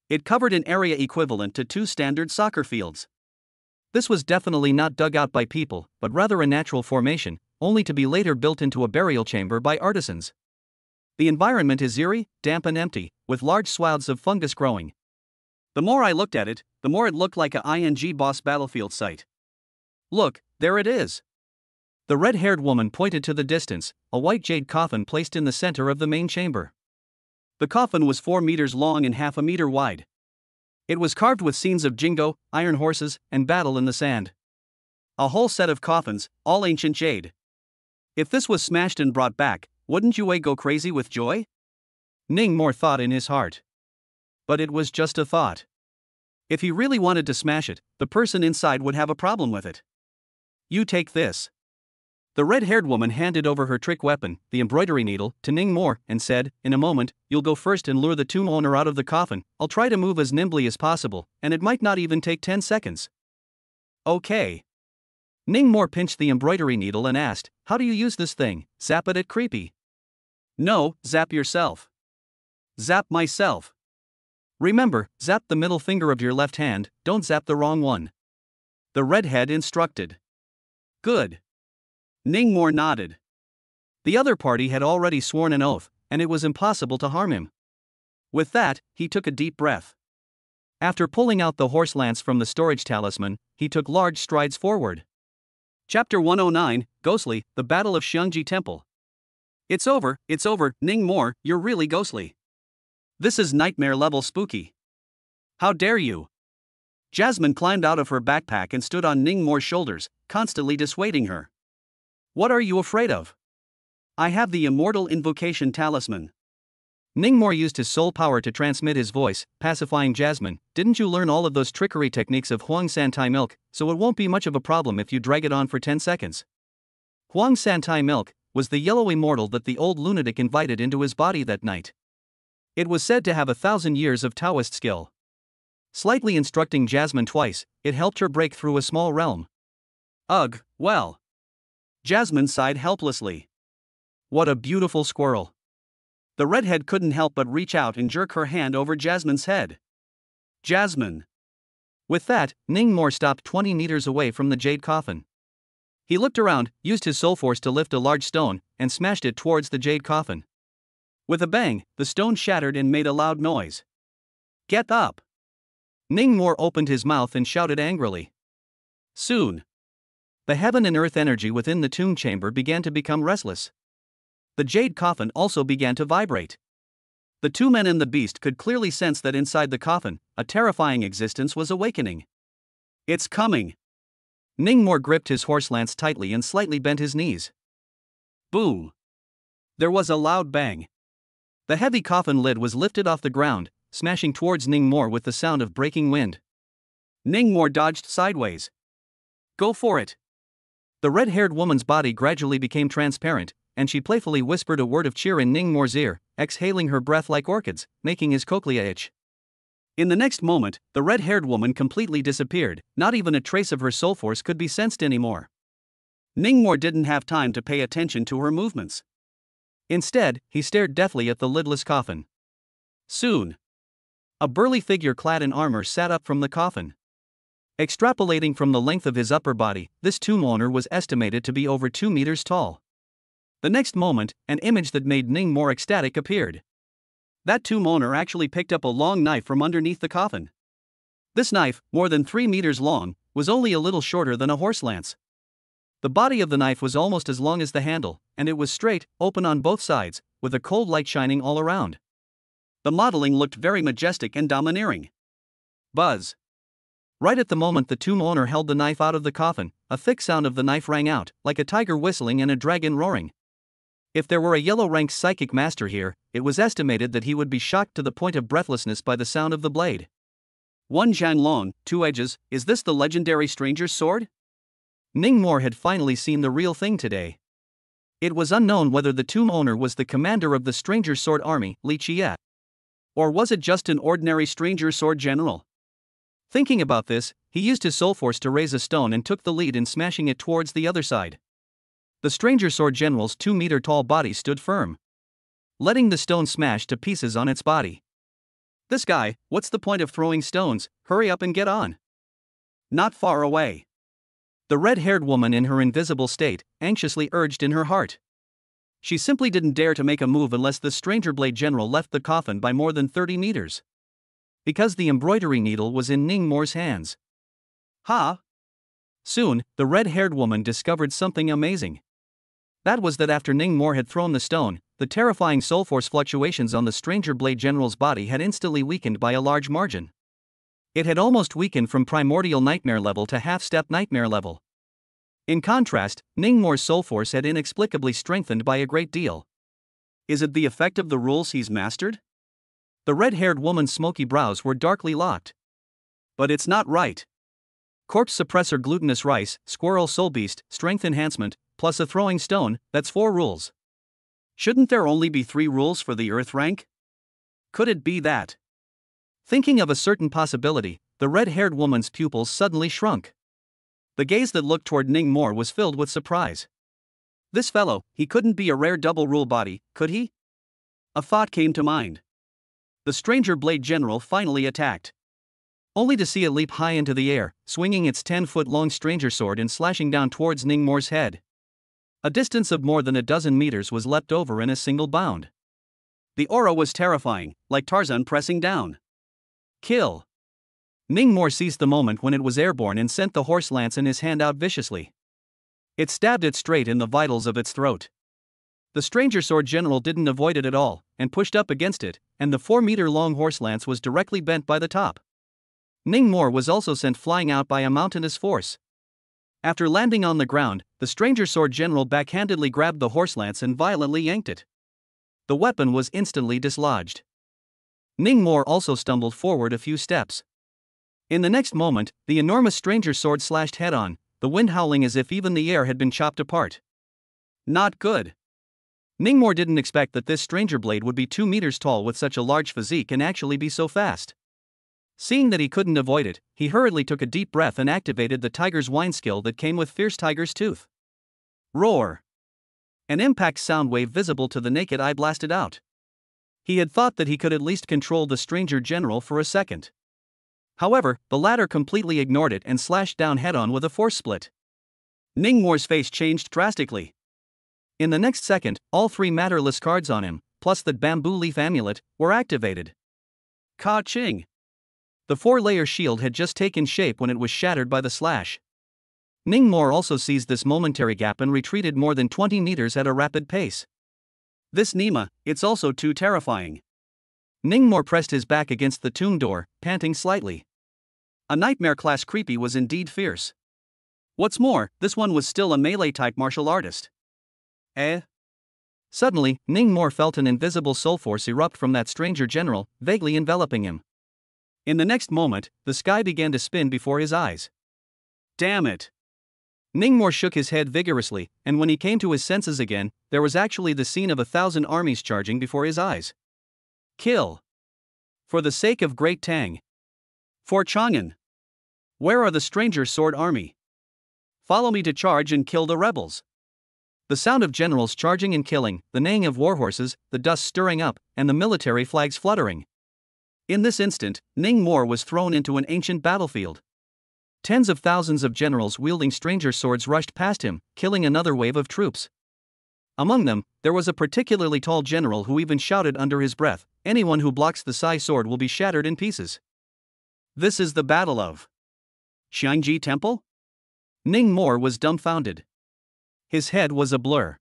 It covered an area equivalent to 2 standard soccer fields. This was definitely not dug out by people, but rather a natural formation, only to be later built into a burial chamber by artisans. The environment is eerie, damp and empty, with large swaths of fungus growing. The more I looked at it, the more it looked like a ING Boss battlefield site. Look, there it is. The red-haired woman pointed to the distance, a white jade coffin placed in the center of the main chamber. The coffin was 4 meters long and half a meter wide. It was carved with scenes of Jingo, iron horses, and battle in the sand. A whole set of coffins, all ancient jade. If this was smashed and brought back, wouldn't Yue go crazy with joy? Ningmore thought in his heart. But it was just a thought. If he really wanted to smash it, the person inside would have a problem with it. You take this. The red-haired woman handed over her trick weapon, the embroidery needle, to Ningmore and said, "In a moment, you'll go first and lure the tomb owner out of the coffin. I'll try to move as nimbly as possible, and it might not even take 10 seconds. Okay." Ningmore pinched the embroidery needle and asked, "How do you use this thing? Zap it at creepy?" "No, zap yourself." "Zap myself." "Remember, zap the middle finger of your left hand, don't zap the wrong one." The redhead instructed. "Good." Ningmore nodded. The other party had already sworn an oath, and it was impossible to harm him. With that, he took a deep breath. After pulling out the horse lance from the storage talisman, he took large strides forward. Chapter 109, Ghostly, the Battle of Xiangji Temple. It's over, Ningmore, you're really ghostly. This is nightmare-level spooky. How dare you? Jasmine climbed out of her backpack and stood on Ningmore's shoulders, constantly dissuading her. What are you afraid of? I have the Immortal Invocation Talisman. Ningmore used his soul power to transmit his voice, pacifying Jasmine. Didn't you learn all of those trickery techniques of Huang Santai milk, so it won't be much of a problem if you drag it on for 10 seconds. Huang Santai milk was the yellow immortal that the old lunatic invited into his body that night. It was said to have 1,000 years of Taoist skill. Slightly instructing Jasmine twice, it helped her break through a small realm. Ugh, well. Jasmine sighed helplessly. What a beautiful squirrel. The redhead couldn't help but reach out and jerk her hand over Jasmine's head. Jasmine. With that, Ningmore stopped 20 meters away from the jade coffin. He looked around, used his soul force to lift a large stone, and smashed it towards the jade coffin. With a bang, the stone shattered and made a loud noise. Get up! Ningmore opened his mouth and shouted angrily. Soon, the heaven and earth energy within the tomb chamber began to become restless. The jade coffin also began to vibrate. The two men and the beast could clearly sense that inside the coffin, a terrifying existence was awakening. It's coming! Ningmore gripped his horse lance tightly and slightly bent his knees. Boom! There was a loud bang. The heavy coffin lid was lifted off the ground, smashing towards Ningmore with the sound of breaking wind. Ningmore dodged sideways. Go for it! The red-haired woman's body gradually became transparent, and she playfully whispered a word of cheer in Ningmore's ear, exhaling her breath like orchids, making his cochlea itch. In the next moment, the red-haired woman completely disappeared, not even a trace of her soul force could be sensed anymore. Ningmore didn't have time to pay attention to her movements. Instead, he stared deathly at the lidless coffin. Soon, a burly figure clad in armor sat up from the coffin. Extrapolating from the length of his upper body, this tomb owner was estimated to be over 2 meters tall. The next moment, an image that made Ningmore ecstatic appeared. That tomb owner actually picked up a long knife from underneath the coffin. This knife, more than 3 meters long, was only a little shorter than a horse lance. The body of the knife was almost as long as the handle, and it was straight, open on both sides, with a cold light shining all around. The modeling looked very majestic and domineering. Buzz. Right at the moment the tomb owner held the knife out of the coffin, a thick sound of the knife rang out, like a tiger whistling and a dragon roaring. If there were a yellow-ranked psychic master here, it was estimated that he would be shocked to the point of breathlessness by the sound of the blade. One Zhang Long, 2 edges, is this the legendary stranger's sword? Ningmor had finally seen the real thing today. It was unknown whether the tomb owner was the commander of the Stranger Sword Army, Li Qie. Or was it just an ordinary Stranger Sword general? Thinking about this, he used his soul force to raise a stone and took the lead in smashing it towards the other side. The Stranger Sword general's 2-meter-tall body stood firm, letting the stone smash to pieces on its body. This guy, what's the point of throwing stones? Hurry up and get on. Not far away. The red-haired woman in her invisible state anxiously urged in her heart. She simply didn't dare to make a move unless the Stranger Blade General left the coffin by more than 30 meters. Because the embroidery needle was in Ningmor's hands. Ha! Soon, the red-haired woman discovered something amazing. That was that after Ningmor had thrown the stone, the terrifying soul force fluctuations on the Stranger Blade General's body had instantly weakened by a large margin. It had almost weakened from primordial nightmare level to half-step nightmare level. In contrast, Ningmor's soul force had inexplicably strengthened by a great deal. Is it the effect of the rules he's mastered? The red-haired woman's smoky brows were darkly locked. But it's not right. Corpse suppressor, glutinous rice, squirrel soul beast, strength enhancement, plus a throwing stone, that's 4 rules. Shouldn't there only be 3 rules for the earth rank? Could it be that? Thinking of a certain possibility, the red-haired woman's pupils suddenly shrunk. The gaze that looked toward Ningmor was filled with surprise. This fellow, he couldn't be a rare double rule body, could he? A thought came to mind. The Stranger Blade General finally attacked. Only to see it leap high into the air, swinging its 10-foot-long stranger sword and slashing down towards Ningmor's head. A distance of more than a dozen meters was leapt over in a single bound. The aura was terrifying, like Tarzan pressing down. Kill! Ningmor seized the moment when it was airborne and sent the horse lance in his hand out viciously. It stabbed it straight in the vitals of its throat. The Stranger Sword General didn't avoid it at all, and pushed up against it, and the 4-meter-long horse lance was directly bent by the top. Ningmor was also sent flying out by a mountainous force. After landing on the ground, the Stranger Sword General backhandedly grabbed the horse lance and violently yanked it. The weapon was instantly dislodged. Ningmor also stumbled forward a few steps. In the next moment, the enormous stranger sword slashed head-on, the wind howling as if even the air had been chopped apart. Not good. Ningmor didn't expect that this stranger blade would be 2 meters tall with such a large physique and actually be so fast. Seeing that he couldn't avoid it, he hurriedly took a deep breath and activated the tiger's whine skill that came with Fierce Tiger's Tooth. Roar! An impact sound wave visible to the naked eye blasted out. He had thought that he could at least control the stranger general for a second. However, the latter completely ignored it and slashed down head-on with a force split. Ningmor's face changed drastically. In the next second, all 3 matterless cards on him, plus the bamboo leaf amulet, were activated. Ka-ching! The 4-layer shield had just taken shape when it was shattered by the slash. Ningmor also seized this momentary gap and retreated more than 20 meters at a rapid pace. This Nima, it's also too terrifying. Ningmor pressed his back against the tomb door, panting slightly. A nightmare-class creepy was indeed fierce. What's more, this one was still a melee-type martial artist. Suddenly, Ningmor felt an invisible soul force erupt from that stranger general, vaguely enveloping him. In the next moment, the sky began to spin before his eyes. Damn it! Ningmor shook his head vigorously, and when he came to his senses again, there was actually the scene of 1,000 armies charging before his eyes. Kill! For the sake of Great Tang. For Chang'an. Where are the Stranger Sword Army? Follow me to charge and kill the rebels. The sound of generals charging and killing, the neighing of warhorses, the dust stirring up, and the military flags fluttering. In this instant, Ningmor was thrown into an ancient battlefield. Tens of thousands of generals wielding stranger swords rushed past him, killing another wave of troops. Among them, there was a particularly tall general who even shouted under his breath, "Anyone who blocks the Sai sword will be shattered in pieces." This is the battle of Xiangji Temple? Ningmor was dumbfounded. His head was a blur.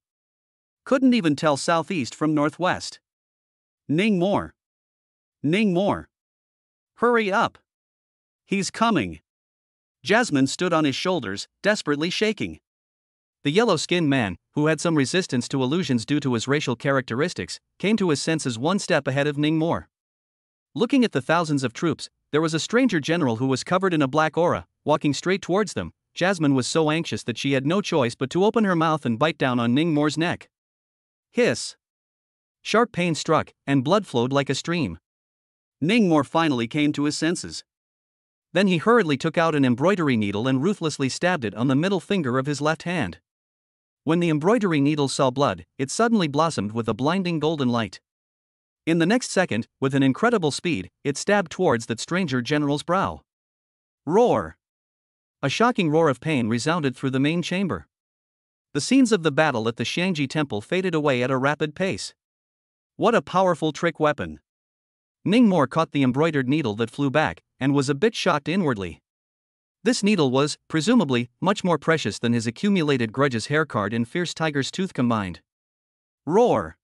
Couldn't even tell southeast from northwest. Ningmore. Ningmore. Hurry up. He's coming. Jasmine stood on his shoulders, desperately shaking. The yellow-skinned man, who had some resistance to illusions due to his racial characteristics, came to his senses one step ahead of Ningmore. Looking at the thousands of troops, there was a stranger general who was covered in a black aura, walking straight towards them. Jasmine was so anxious that she had no choice but to open her mouth and bite down on Ningmore's neck. Hiss! Sharp pain struck, and blood flowed like a stream. Ningmore finally came to his senses. Then he hurriedly took out an embroidery needle and ruthlessly stabbed it on the middle finger of his left hand. When the embroidery needle saw blood, it suddenly blossomed with a blinding golden light. In the next second, with an incredible speed, it stabbed towards that stranger general's brow. Roar! A shocking roar of pain resounded through the main chamber. The scenes of the battle at the Xiangji temple faded away at a rapid pace. What a powerful trick weapon! Ningmore caught the embroidered needle that flew back, and was a bit shocked inwardly. This needle was, presumably, much more precious than his accumulated grudges hair card and fierce tiger's tooth combined. Roar!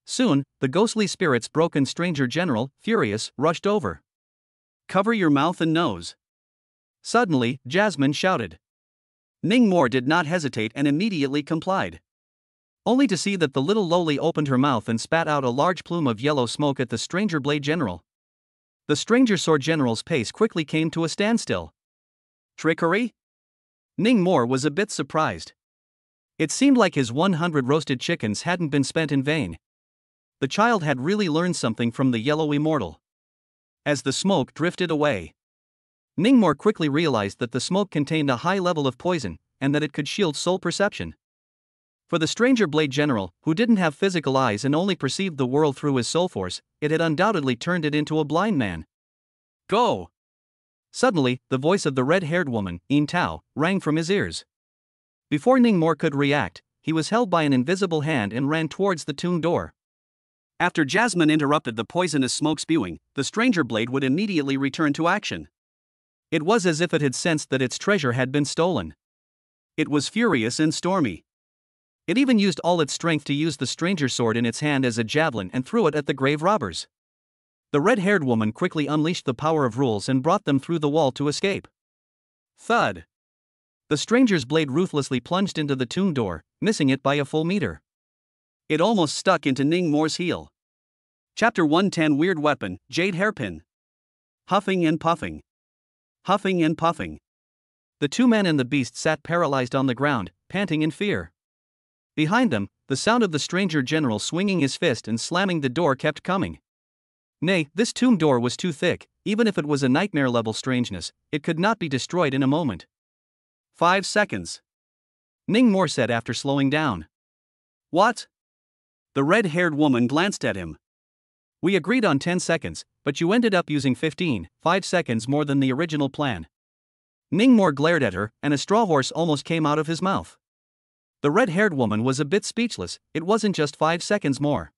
Soon, the ghostly spirit's broken stranger general, furious, rushed over. Cover your mouth and nose. Suddenly, Jasmine shouted. Ningmore did not hesitate and immediately complied. Only to see that the little lowly opened her mouth and spat out a large plume of yellow smoke at the stranger blade general. The stranger sword general's pace quickly came to a standstill. Trickery? Ningmore was a bit surprised. It seemed like his 100 roasted chickens hadn't been spent in vain. The child had really learned something from the yellow immortal. As the smoke drifted away, Ningmore quickly realized that the smoke contained a high level of poison, and that it could shield soul perception. For the stranger blade general, who didn't have physical eyes and only perceived the world through his soul force, it had undoubtedly turned it into a blind man. Go! Suddenly, the voice of the red-haired woman, Yin Tao, rang from his ears. Before Ningmore could react, he was held by an invisible hand and ran towards the tomb door. After Jasmine interrupted the poisonous smoke spewing, the stranger blade would immediately return to action. It was as if it had sensed that its treasure had been stolen. It was furious and stormy. It even used all its strength to use the stranger sword in its hand as a javelin and threw it at the grave robbers. The red-haired woman quickly unleashed the power of rules and brought them through the wall to escape. Thud! The stranger's blade ruthlessly plunged into the tomb door, missing it by a full meter. It almost stuck into Ningmore's heel. Chapter 110 Weird Weapon, Jade Hairpin. Huffing and puffing. Huffing and puffing. The two men and the beast sat paralyzed on the ground, panting in fear. Behind them, the sound of the stranger general swinging his fist and slamming the door kept coming. Nay, this tomb door was too thick. Even if it was a nightmare-level strangeness, it could not be destroyed in a moment. 5 seconds. Ningmore said after slowing down. What? The red-haired woman glanced at him. We agreed on 10 seconds, but you ended up using 5 seconds more than the original plan. Ningmore glared at her, and a straw horse almost came out of his mouth. The red-haired woman was a bit speechless. It wasn't just 5 seconds more.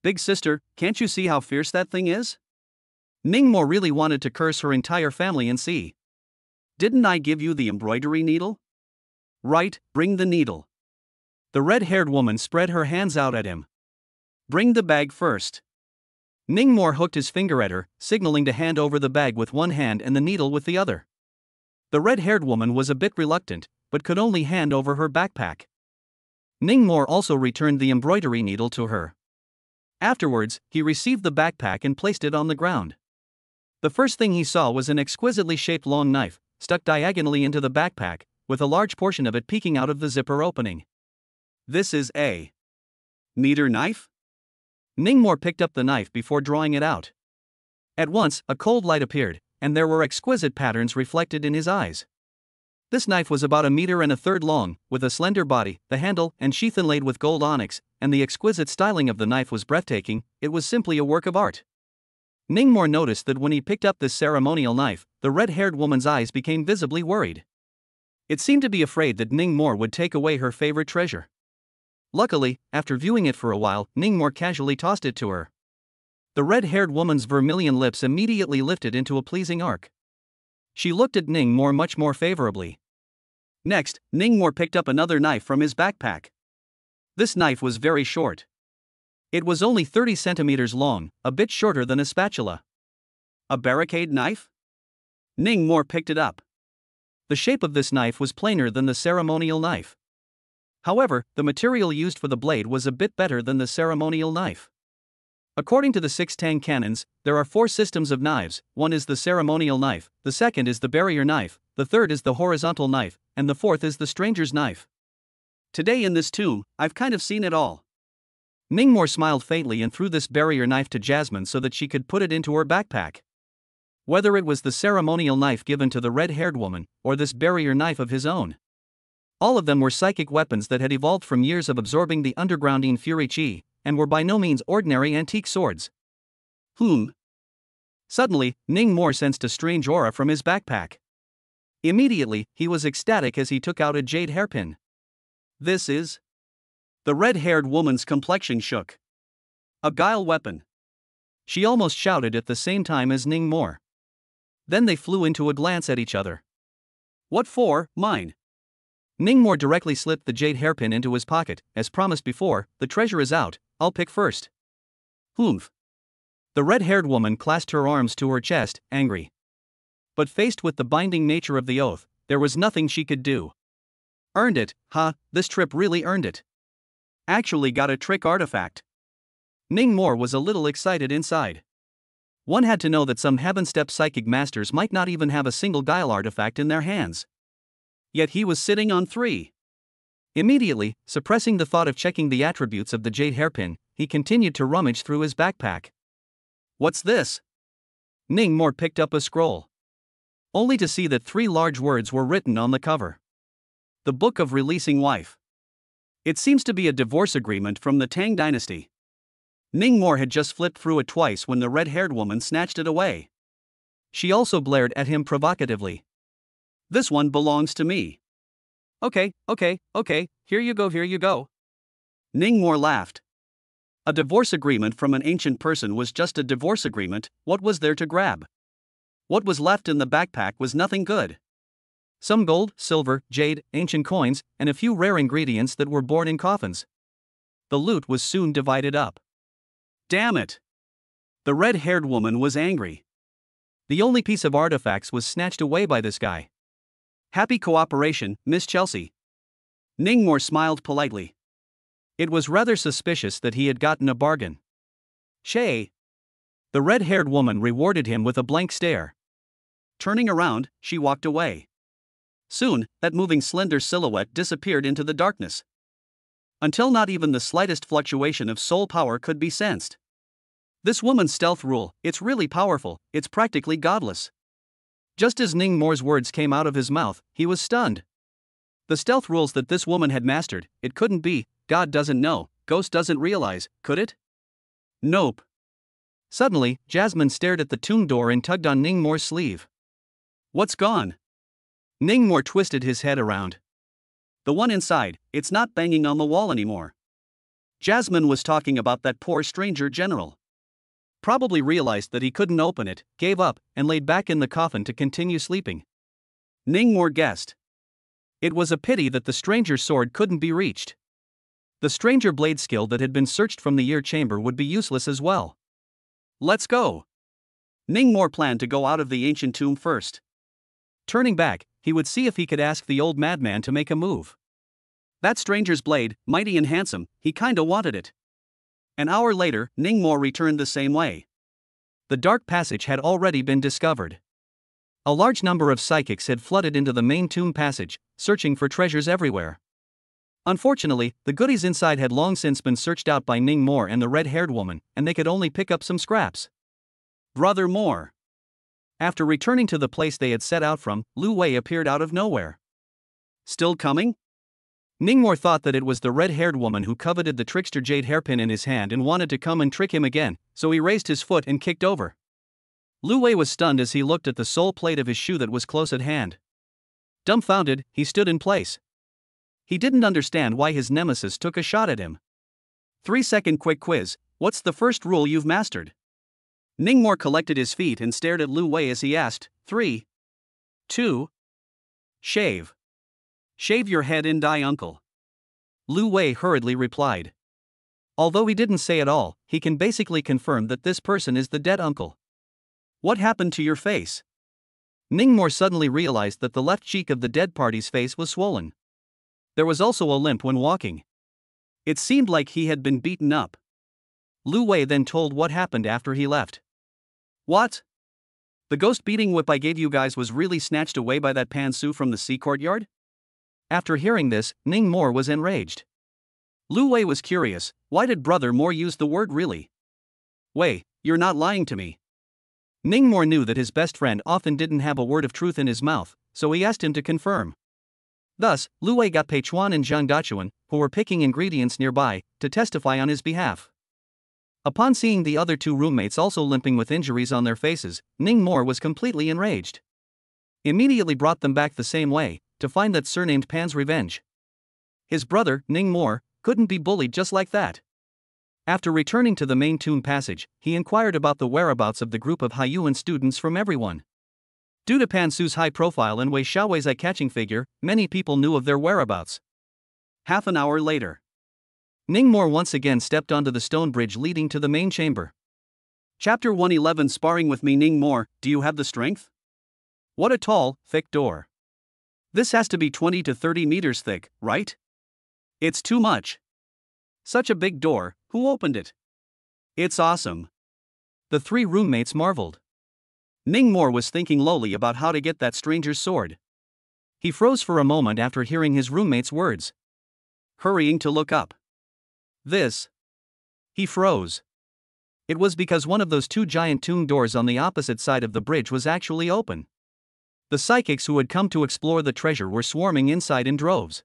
Big sister, can't you see how fierce that thing is? Ningmore really wanted to curse her entire family and see. Didn't I give you the embroidery needle? Right, bring the needle. The red-haired woman spread her hands out at him. Bring the bag first. Ningmore hooked his finger at her, signaling to hand over the bag with one hand and the needle with the other. The red-haired woman was a bit reluctant, but could only hand over her backpack. Ningmore also returned the embroidery needle to her. Afterwards, he received the backpack and placed it on the ground. The first thing he saw was an exquisitely shaped long knife, stuck diagonally into the backpack, with a large portion of it peeking out of the zipper opening. This is a meter knife? Ningmore picked up the knife before drawing it out. At once, a cold light appeared, and there were exquisite patterns reflected in his eyes. This knife was about 1.33 meters long, with a slender body, the handle and sheath inlaid with gold onyx, and the exquisite styling of the knife was breathtaking. It was simply a work of art. Ningmore noticed that when he picked up this ceremonial knife, the red-haired woman's eyes became visibly worried. It seemed to be afraid that Ningmore would take away her favorite treasure. Luckily, after viewing it for a while, Ningmore casually tossed it to her. The red-haired woman's vermilion lips immediately lifted into a pleasing arc. She looked at Ningmore much more favorably. Next, Ningmore picked up another knife from his backpack. This knife was very short. It was only 30 centimeters long, a bit shorter than a spatula. A barricade knife? Ning Mo picked it up. The shape of this knife was plainer than the ceremonial knife. However, the material used for the blade was a bit better than the ceremonial knife. According to the Six Tang canons, there are 4 systems of knives. One is the ceremonial knife, the second is the barrier knife, the third is the horizontal knife, and the fourth is the stranger's knife. Today in this tomb, I've kind of seen it all. Ning Mo smiled faintly and threw this barrier knife to Jasmine so that she could put it into her backpack. Whether it was the ceremonial knife given to the red-haired woman, or this barrier knife of his own, all of them were psychic weapons that had evolved from years of absorbing the undergrounding Fury Chi, and were by no means ordinary antique swords. Suddenly, Ning Mo sensed a strange aura from his backpack. Immediately, he was ecstatic as he took out a jade hairpin. This is... The red-haired woman's complexion shook. A guile weapon. She almost shouted at the same time as Ning Mo. Then they flew into a glance at each other. What for, mine? Ning Mo directly slipped the jade hairpin into his pocket. As promised before, the treasure is out, I'll pick first. The red-haired woman clasped her arms to her chest, angry. But faced with the binding nature of the oath, there was nothing she could do. Earned it, huh? This trip really earned it. Actually got a trick artifact. Ning Mo was a little excited inside. One had to know that some heaven-step psychic masters might not even have a single guile artifact in their hands. Yet he was sitting on 3. Immediately, suppressing the thought of checking the attributes of the jade hairpin, he continued to rummage through his backpack. What's this? Ning Mo picked up a scroll. Only to see that 3 large words were written on the cover. The Book of Releasing Wife. It seems to be a divorce agreement from the Tang dynasty. Ning Mo had just flipped through it twice when the red-haired woman snatched it away. She also glared at him provocatively. This one belongs to me. Okay, here you go. Ning Mo laughed. A divorce agreement from an ancient person was just a divorce agreement. What was there to grab? What was left in the backpack was nothing good. Some gold, silver, jade, ancient coins, and a few rare ingredients that were born in coffins. The loot was soon divided up. Damn it! The red-haired woman was angry. The only piece of artifacts was snatched away by this guy. Happy cooperation, Miss Chelsea. Ning Mo smiled politely. It was rather suspicious that he had gotten a bargain. Shay. The red-haired woman rewarded him with a blank stare. Turning around, she walked away. Soon, that moving slender silhouette disappeared into the darkness. Until not even the slightest fluctuation of soul power could be sensed. This woman's stealth rule, it's really powerful, it's practically godless. Just as Ning Mo's words came out of his mouth, he was stunned. The stealth rules that this woman had mastered, it couldn't be, God doesn't know, Ghost doesn't realize, could it? Nope. Suddenly, Jasmine stared at the tomb door and tugged on Ning Mo's sleeve. What's gone? Ning Mo twisted his head around. The one inside, it's not banging on the wall anymore. Jasmine was talking about that poor stranger general. Probably realized that he couldn't open it, gave up, and laid back in the coffin to continue sleeping. Ning Mo guessed. It was a pity that the stranger's sword couldn't be reached. The stranger blade skill that had been searched from the ear chamber would be useless as well. Let's go. Ning Mo planned to go out of the ancient tomb first. Turning back, he would see if he could ask the old madman to make a move. That stranger's blade, mighty and handsome, he kinda wanted it. An hour later, Ning Mo returned the same way. The dark passage had already been discovered. A large number of psychics had flooded into the main tomb passage, searching for treasures everywhere. Unfortunately, the goodies inside had long since been searched out by Ning Mo and the red-haired woman, and they could only pick up some scraps. Brother Mo. After returning to the place they had set out from, Lu Wei appeared out of nowhere. Still coming? Ning Mo thought that it was the red-haired woman who coveted the trickster jade hairpin in his hand and wanted to come and trick him again, so he raised his foot and kicked over. Lu Wei was stunned as he looked at the sole plate of his shoe that was close at hand. Dumbfounded, he stood in place. He didn't understand why his nemesis took a shot at him. 3-second quick quiz, what's the first rule you've mastered? Ning Mo collected his feet and stared at Lu Wei as he asked, 3. 2. Shave. Shave your head and die, uncle. Lu Wei hurriedly replied. Although he didn't say it all, he can basically confirm that this person is the dead uncle. What happened to your face? Ningmore suddenly realized that the left cheek of the dead party's face was swollen. There was also a limp when walking. It seemed like he had been beaten up. Lu Wei then told what happened after he left. What? The ghost beating whip I gave you guys was really snatched away by that Pan Su from the sea courtyard? After hearing this, Ningmore was enraged. Lu Wei was curious, why did Brother Moore use the word really? Wei, you're not lying to me. Ningmore knew that his best friend often didn't have a word of truth in his mouth, so he asked him to confirm. Thus, Lu Wei got Pei Chuan and Zhang Dachuan, who were picking ingredients nearby, to testify on his behalf. Upon seeing the other two roommates also limping with injuries on their faces, Ningmore was completely enraged. Immediately brought them back the same way, to find that surnamed Pan's revenge. His brother, Ningmore, couldn't be bullied just like that. After returning to the main Toon passage, he inquired about the whereabouts of the group of Haiyuan students from everyone. Due to Pan Su's high profile and Wei Xiaowei's eye-catching figure, many people knew of their whereabouts. Half an hour later, Ningmore once again stepped onto the stone bridge leading to the main chamber. Chapter 111 Sparring with me Ningmore, do you have the strength? What a tall, thick door. This has to be 20 to 30 meters thick, right? It's too much. Such a big door, who opened it? It's awesome. The three roommates marveled. Ningmore was thinking lowly about how to get that stranger's sword. He froze for a moment after hearing his roommate's words. Hurrying to look up. He froze. It was because one of those two giant tomb doors on the opposite side of the bridge was actually open. The psychics who had come to explore the treasure were swarming inside in droves.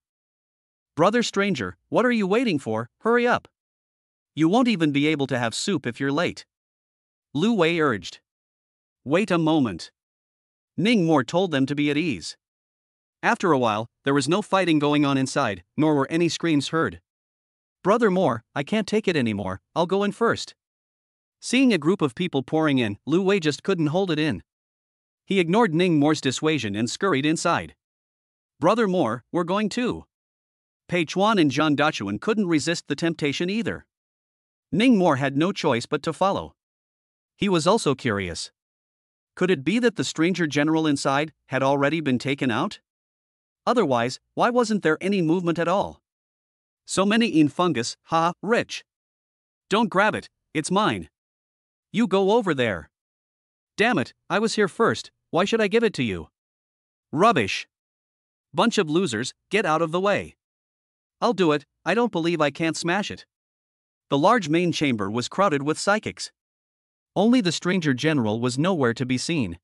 Brother stranger, what are you waiting for? Hurry up. You won't even be able to have soup if you're late. Lu Wei urged. Wait a moment. Ningmore told them to be at ease. After a while, there was no fighting going on inside, nor were any screams heard. Brother Moore, I can't take it anymore, I'll go in first. Seeing a group of people pouring in, Lu Wei just couldn't hold it in. He ignored Ningmore's dissuasion and scurried inside. Brother Moore, we're going too. Pei Chuan and Zhang Dachuan couldn't resist the temptation either. Ningmore had no choice but to follow. He was also curious. Could it be that the stranger general inside had already been taken out? Otherwise, why wasn't there any movement at all? So many in fungus, rich. Don't grab it, it's mine. You go over there. Damn it, I was here first, why should I give it to you? Rubbish. Bunch of losers, get out of the way. I'll do it, I don't believe I can't smash it. The large main chamber was crowded with psychics. Only the stranger general was nowhere to be seen.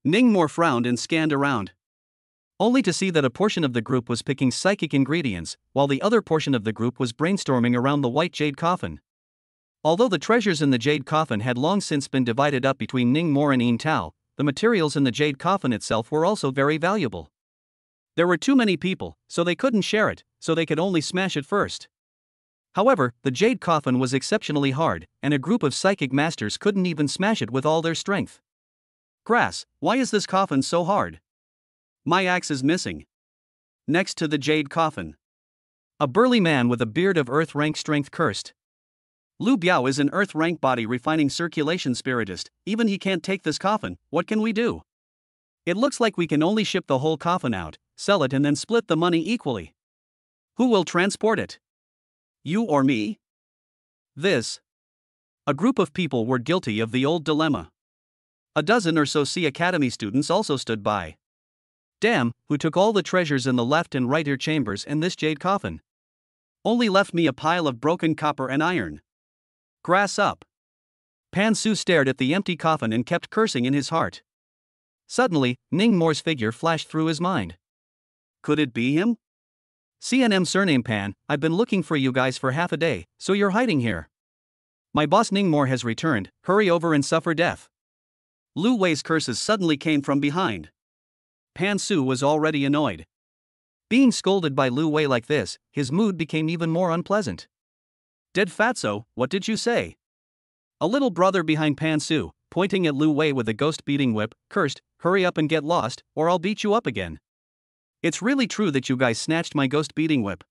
Ningmore frowned and scanned around. Only to see that a portion of the group was picking psychic ingredients, while the other portion of the group was brainstorming around the white jade coffin. Although the treasures in the jade coffin had long since been divided up between Ningmore and Yin Tao, the materials in the jade coffin itself were also very valuable. There were too many people, so they couldn't share it, so they could only smash it first. However, the jade coffin was exceptionally hard, and a group of psychic masters couldn't even smash it with all their strength. Grass, why is this coffin so hard? My axe is missing. Next to the jade coffin, a burly man with a beard of earth rank strength cursed. Lu Biao is an earth rank body refining circulation spiritist, even he can't take this coffin, what can we do? It looks like we can only ship the whole coffin out, sell it and then split the money equally. Who will transport it? You or me? A group of people were guilty of the old dilemma. A dozen or so Sea Academy students also stood by. Damn, who took all the treasures in the left and right ear chambers and this jade coffin? Only left me a pile of broken copper and iron. Grass up. Pan Su stared at the empty coffin and kept cursing in his heart. Suddenly, Ningmore's figure flashed through his mind. Could it be him? CNM surname Pan, I've been looking for you guys for half a day, so you're hiding here. My boss Ningmore has returned, hurry over and suffer death. Lu Wei's curses suddenly came from behind. Pan Su was already annoyed. Being scolded by Lu Wei like this, his mood became even more unpleasant. Dead fatso, what did you say? A little brother behind Pan Su, pointing at Lu Wei with a ghost beating whip, cursed, hurry up and get lost, or I'll beat you up again. It's really true that you guys snatched my ghost beating whip.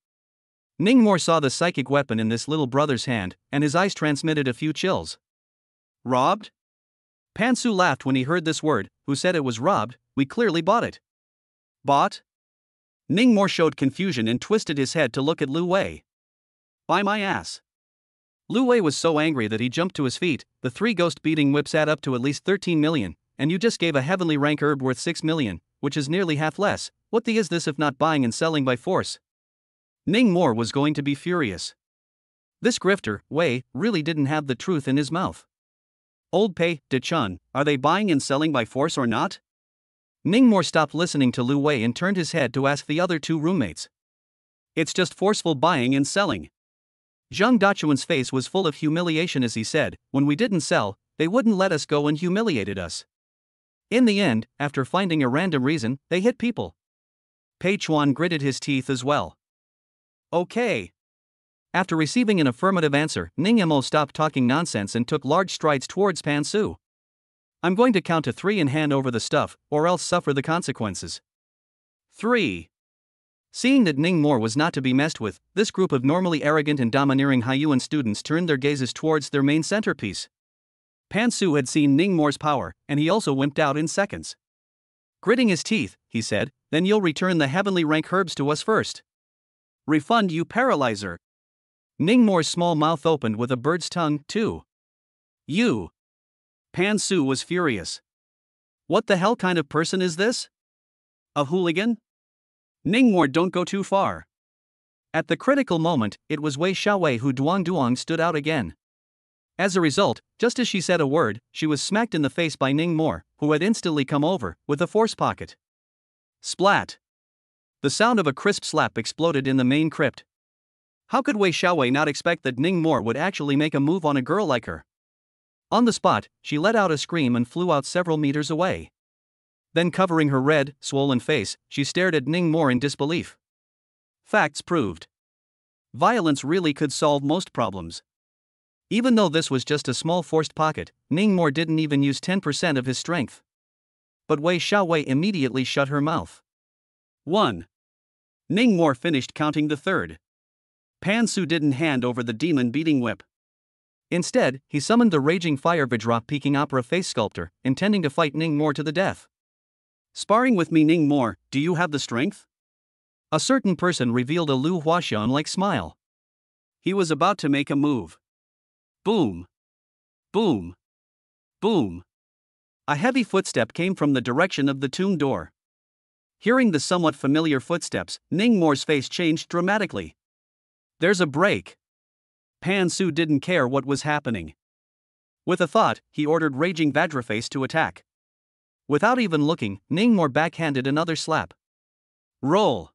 Ningmore saw the psychic weapon in this little brother's hand, and his eyes transmitted a few chills. Robbed? Pan Su laughed when he heard this word. Who said it was robbed? We clearly bought it. Bought? Ningmore showed confusion and twisted his head to look at Lu Wei. By my ass. Lu Wei was so angry that he jumped to his feet. The 3 ghost beating whips add up to at least 13 million, and you just gave a heavenly rank herb worth 6 million, which is nearly half less. What the is this if not buying and selling by force? Ningmore was going to be furious. This grifter, Wei, really didn't have the truth in his mouth. Old Pei, De Chun, are they buying and selling by force or not? Ningmore stopped listening to Lu Wei and turned his head to ask the other 2 roommates. It's just forceful buying and selling. Zhang Dachuan's face was full of humiliation as he said, when we didn't sell, they wouldn't let us go and humiliated us. In the end, after finding a random reason, they hit people. Pei Chuan gritted his teeth as well. Okay. After receiving an affirmative answer, Ning Mo stopped talking nonsense and took large strides towards Pan Su. I'm going to count to 3 and hand over the stuff, or else suffer the consequences. 3. Seeing that Ningmore was not to be messed with, this group of normally arrogant and domineering Haiyuan students turned their gazes towards their main centerpiece. Pan Su had seen Ningmore's power, and he also wimped out in seconds. Gritting his teeth, he said, then you'll return the heavenly rank herbs to us first. Refund you paralyzer. Ningmore's small mouth opened with a bird's tongue, too. You. Pan Su was furious. What the hell kind of person is this? A hooligan? Ningmore, don't go too far. At the critical moment, it was Wei Xiaowei who Duang stood out again. As a result, just as she said a word, she was smacked in the face by Ningmore, who had instantly come over, with a force pocket. Splat! The sound of a crisp slap exploded in the main crypt. How could Wei Xiaowei not expect that Ningmore would actually make a move on a girl like her? On the spot, she let out a scream and flew out several meters away. Then covering her red, swollen face, she stared at Ningmore in disbelief. Facts proved. Violence really could solve most problems. Even though this was just a small forced pocket, Ningmore didn't even use 10% of his strength. But Wei Xiaowei immediately shut her mouth. 1. Ningmore finished counting the 3rd. Pan Su didn't hand over the demon beating whip. Instead, he summoned the raging fire Vajra peaking opera face sculptor, intending to fight Ningmore to the death. Sparring with me, Ningmore, do you have the strength? A certain person revealed a Lu Huaxian-like smile. He was about to make a move. Boom. Boom. Boom. A heavy footstep came from the direction of the tomb door. Hearing the somewhat familiar footsteps, Ningmore's face changed dramatically. There's a break. Pan Su didn't care what was happening. With a thought, he ordered Raging Vajraface to attack. Without even looking, Ningmore backhanded another slap. Roll!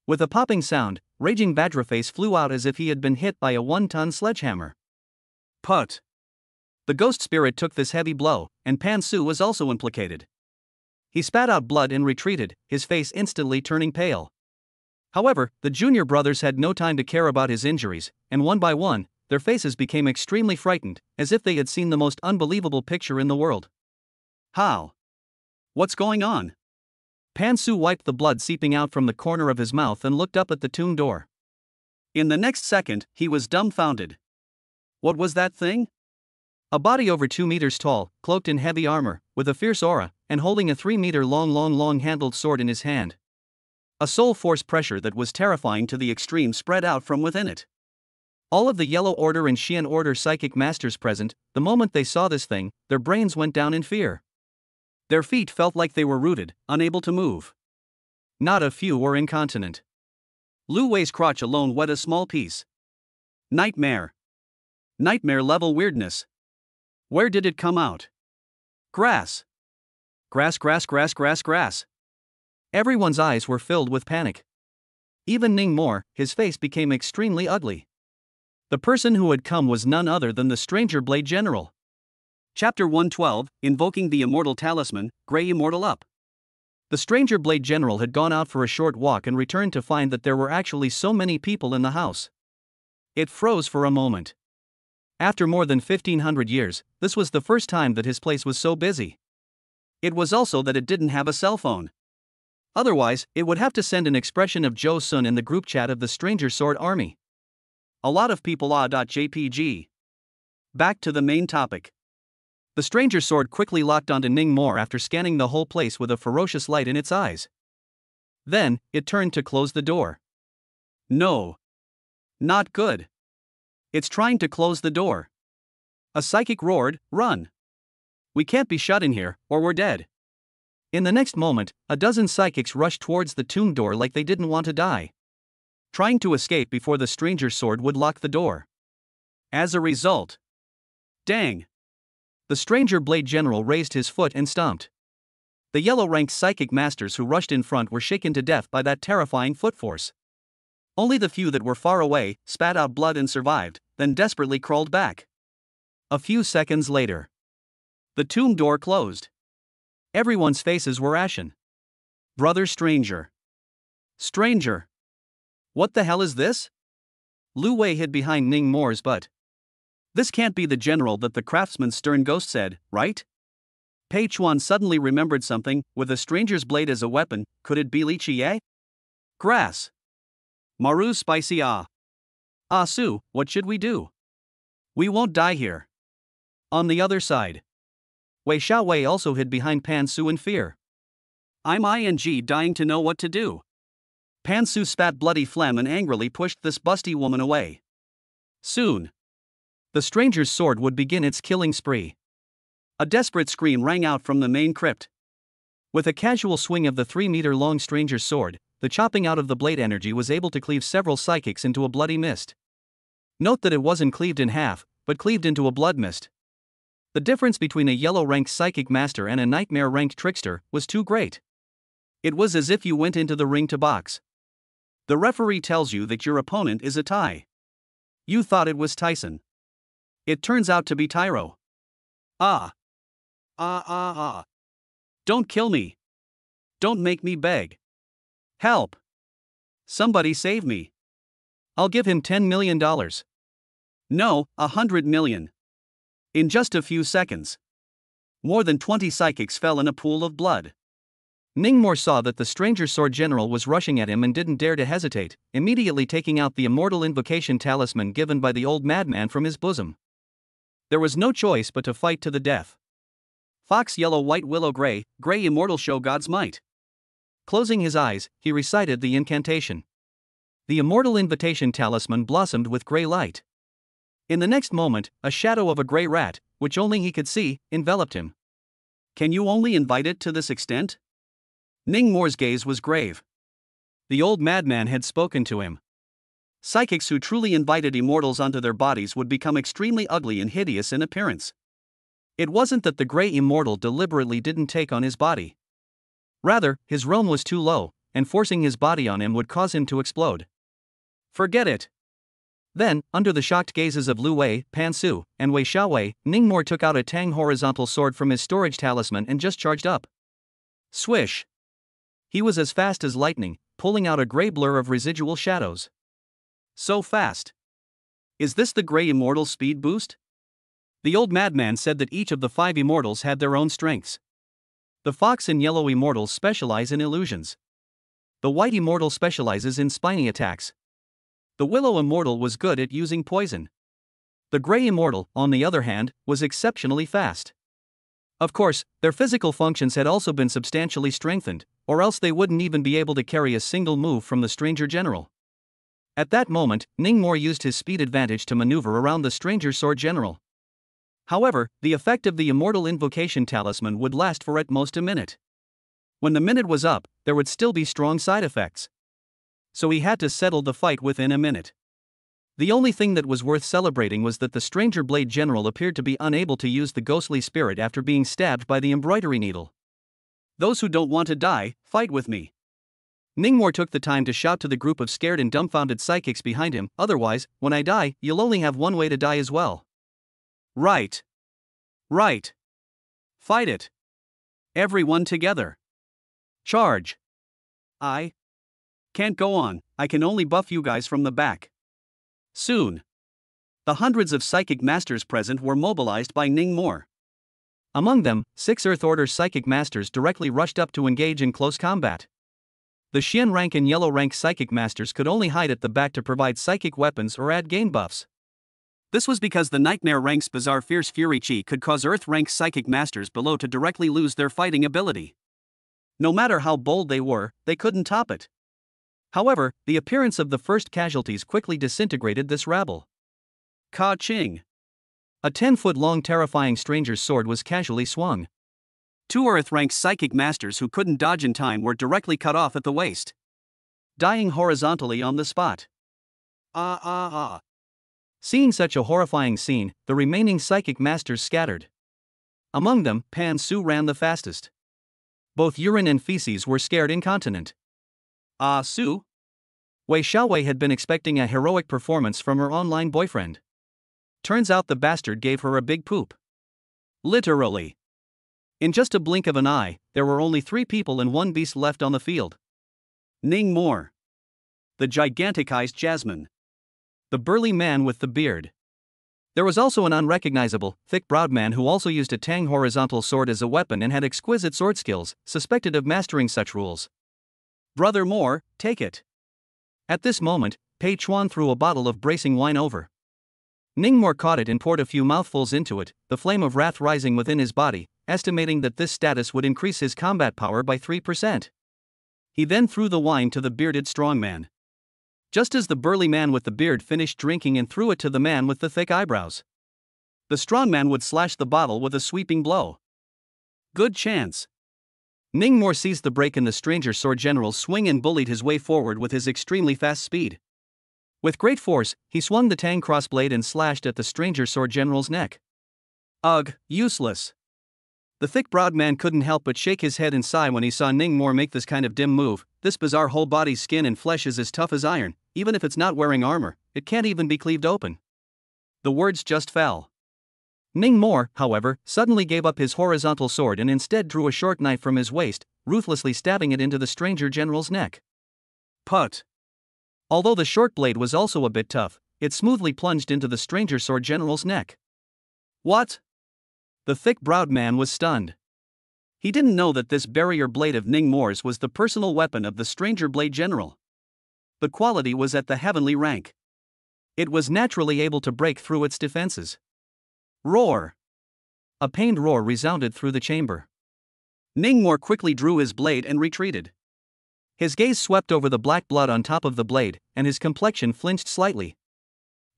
With a popping sound, Raging Vajraface flew out as if he had been hit by a 1-ton sledgehammer. Put! The ghost spirit took this heavy blow, and Pan Su was also implicated. He spat out blood and retreated, his face instantly turning pale. However, the junior brothers had no time to care about his injuries, and one by one, their faces became extremely frightened, as if they had seen the most unbelievable picture in the world. How? What's going on? Pan Su wiped the blood seeping out from the corner of his mouth and looked up at the tomb door. In the next second, he was dumbfounded. What was that thing? A body over 2 meters tall, cloaked in heavy armor, with a fierce aura, and holding a 3-meter long-handled sword in his hand. A soul force pressure that was terrifying to the extreme spread out from within it. All of the Yellow Order and Xian Order psychic masters present, the moment they saw this thing, their brains went down in fear. Their feet felt like they were rooted, unable to move. Not a few were incontinent. Lu Wei's crotch alone wet a small piece. Nightmare. Nightmare level weirdness. Where did it come out? Grass. Grass. Everyone's eyes were filled with panic. Even Ningmore, his face became extremely ugly. The person who had come was none other than the Stranger Blade General. Chapter 112, Invoking the Immortal Talisman, Grey Immortal Up. The Stranger Blade General had gone out for a short walk and returned to find that there were actually so many people in the house. It froze for a moment. After more than 1500 years, this was the first time that his place was so busy. It was also that it didn't have a cell phone. Otherwise, it would have to send an expression of Joe Sun in the group chat of the Stranger Sword Army. A lot of people ah.jpg. Back to the main topic. The Stranger Sword quickly locked onto Ning Mor after scanning the whole place with a ferocious light in its eyes. Then, it turned to close the door. No. Not good. It's trying to close the door. A psychic roared, "Run! We can't be shut in here, or we're dead." In the next moment, a dozen psychics rushed towards the tomb door like they didn't want to die, trying to escape before the Stranger's Sword would lock the door. As a result, dang! The Stranger Blade General raised his foot and stomped. The yellow-ranked psychic masters who rushed in front were shaken to death by that terrifying foot force. Only the few that were far away spat out blood and survived, then desperately crawled back. A few seconds later, the tomb door closed. Everyone's faces were ashen. Brother Stranger. Stranger. What the hell is this? Lu Wei hid behind Ning Mor's butt. This can't be the general that the craftsman's stern ghost said, right? Pei Chuan suddenly remembered something. With a stranger's blade as a weapon, could it be Li Qiye? Grass. Maru's spicy ah. Ah Su, what should we do? We won't die here. On the other side, Wei Xiaowei also hid behind Pan Su in fear. I'm dying to know what to do. Pan Su spat bloody phlegm and angrily pushed this busty woman away. Soon, the stranger's sword would begin its killing spree. A desperate scream rang out from the main crypt. With a casual swing of the 3-meter-long stranger's sword, the chopping out of the blade energy was able to cleave several psychics into a bloody mist. Note that it wasn't cleaved in half, but cleaved into a blood mist. The difference between a yellow-ranked psychic master and a nightmare-ranked trickster was too great. It was as if you went into the ring to box. The referee tells you that your opponent is a Tai. You thought it was Tyson. It turns out to be Tyro. Ah. Don't kill me. Don't make me beg. Help. Somebody save me. I'll give him $10 million. No, $100 million. In just a few seconds, more than 20 psychics fell in a pool of blood. Ning Mor saw that the Stranger's Sword General was rushing at him and didn't dare to hesitate, immediately taking out the immortal invocation talisman given by the old madman from his bosom. There was no choice but to fight to the death. Fox Yellow White Willow Gray Immortal Show God's Might. Closing his eyes, he recited the incantation. The immortal invitation talisman blossomed with gray light. In the next moment, a shadow of a gray rat, which only he could see, enveloped him. Can you only invite it to this extent? Ning Mor's gaze was grave. The old madman had spoken to him. Psychics who truly invited immortals onto their bodies would become extremely ugly and hideous in appearance. It wasn't that the gray immortal deliberately didn't take on his body. Rather, his realm was too low, and forcing his body on him would cause him to explode. Forget it. Then, under the shocked gazes of Lu Wei, Pan Su, and Wei Xiaowei, Ning Mor took out a Tang horizontal sword from his storage talisman and just charged up. Swish! He was as fast as lightning, pulling out a gray blur of residual shadows. So fast. Is this the gray immortal speed boost? The old madman said that each of the 5 immortals had their own strengths. The fox and yellow immortals specialize in illusions. The white immortal specializes in spiny attacks. The willow immortal was good at using poison. The gray immortal, on the other hand, was exceptionally fast. Of course, their physical functions had also been substantially strengthened, or else they wouldn't even be able to carry a single move from the stranger general. At that moment, Ning Mor used his speed advantage to maneuver around the Stranger's Sword General. However, the effect of the immortal invocation talisman would last for at most a minute. When the minute was up, there would still be strong side effects. So he had to settle the fight within a minute. The only thing that was worth celebrating was that the Stranger Blade General appeared to be unable to use the ghostly spirit after being stabbed by the embroidery needle. Those who don't want to die, fight with me. Ning Mor took the time to shout to the group of scared and dumbfounded psychics behind him, otherwise, when I die, you'll only have one way to die as well. Right. Right. Fight it. Everyone together. Charge. I can't go on, I can only buff you guys from the back. Soon. The hundreds of psychic masters present were mobilized by Ning Mor. Among them, 6 Earth Order psychic masters directly rushed up to engage in close combat. The Xian rank and yellow rank psychic masters could only hide at the back to provide psychic weapons or add gain buffs. This was because the Nightmare rank's bizarre Fierce Fury Chi could cause Earth rank psychic masters below to directly lose their fighting ability. No matter how bold they were, they couldn't top it. However, the appearance of the first casualties quickly disintegrated this rabble. Ka Ching. A 10-foot-long terrifying stranger's sword was casually swung. Two Earth-ranked psychic masters who couldn't dodge in time were directly cut off at the waist, dying horizontally on the spot. Seeing such a horrifying scene, the remaining psychic masters scattered. Among them, Pan Su ran the fastest. Both urine and feces were scared incontinent. Su? Wei Xiaowei had been expecting a heroic performance from her online boyfriend. Turns out the bastard gave her a big poop. Literally. In just a blink of an eye, there were only 3 people and 1 beast left on the field. Ning Mor. The gigantic-ized Jasmine. The burly man with the beard. There was also an unrecognizable, thick-browed man who also used a Tang horizontal sword as a weapon and had exquisite sword skills, suspected of mastering such rules. Brother Mor, take it. At this moment, Pei Chuan threw a bottle of bracing wine over. Ning Mor caught it and poured a few mouthfuls into it, the flame of wrath rising within his body, estimating that this status would increase his combat power by 3%. He then threw the wine to the bearded strongman. Just as the burly man with the beard finished drinking and threw it to the man with the thick eyebrows, the strongman would slash the bottle with a sweeping blow. Good chance. Ning Mor seized the break in the stranger sword general's swing and bullied his way forward with his extremely fast speed. With great force, he swung the Tang crossblade and slashed at the stranger sword general's neck. Ugh, useless. The thick-browed man couldn't help but shake his head and sigh when he saw Ning Mor make this kind of dim move. This bizarre whole body skin and flesh is as tough as iron, even if it's not wearing armor, it can't even be cleaved open. The words just fell. Ning Mor, however, suddenly gave up his horizontal sword and instead drew a short knife from his waist, ruthlessly stabbing it into the stranger general's neck. Put. Although the short blade was also a bit tough, it smoothly plunged into the stranger sword general's neck. What? The thick-browed man was stunned. He didn't know that this barrier blade of Ning Mor's was the personal weapon of the stranger blade general. The quality was at the heavenly rank. It was naturally able to break through its defenses. Roar! A pained roar resounded through the chamber. Ning Mor quickly drew his blade and retreated. His gaze swept over the black blood on top of the blade, and his complexion flinched slightly.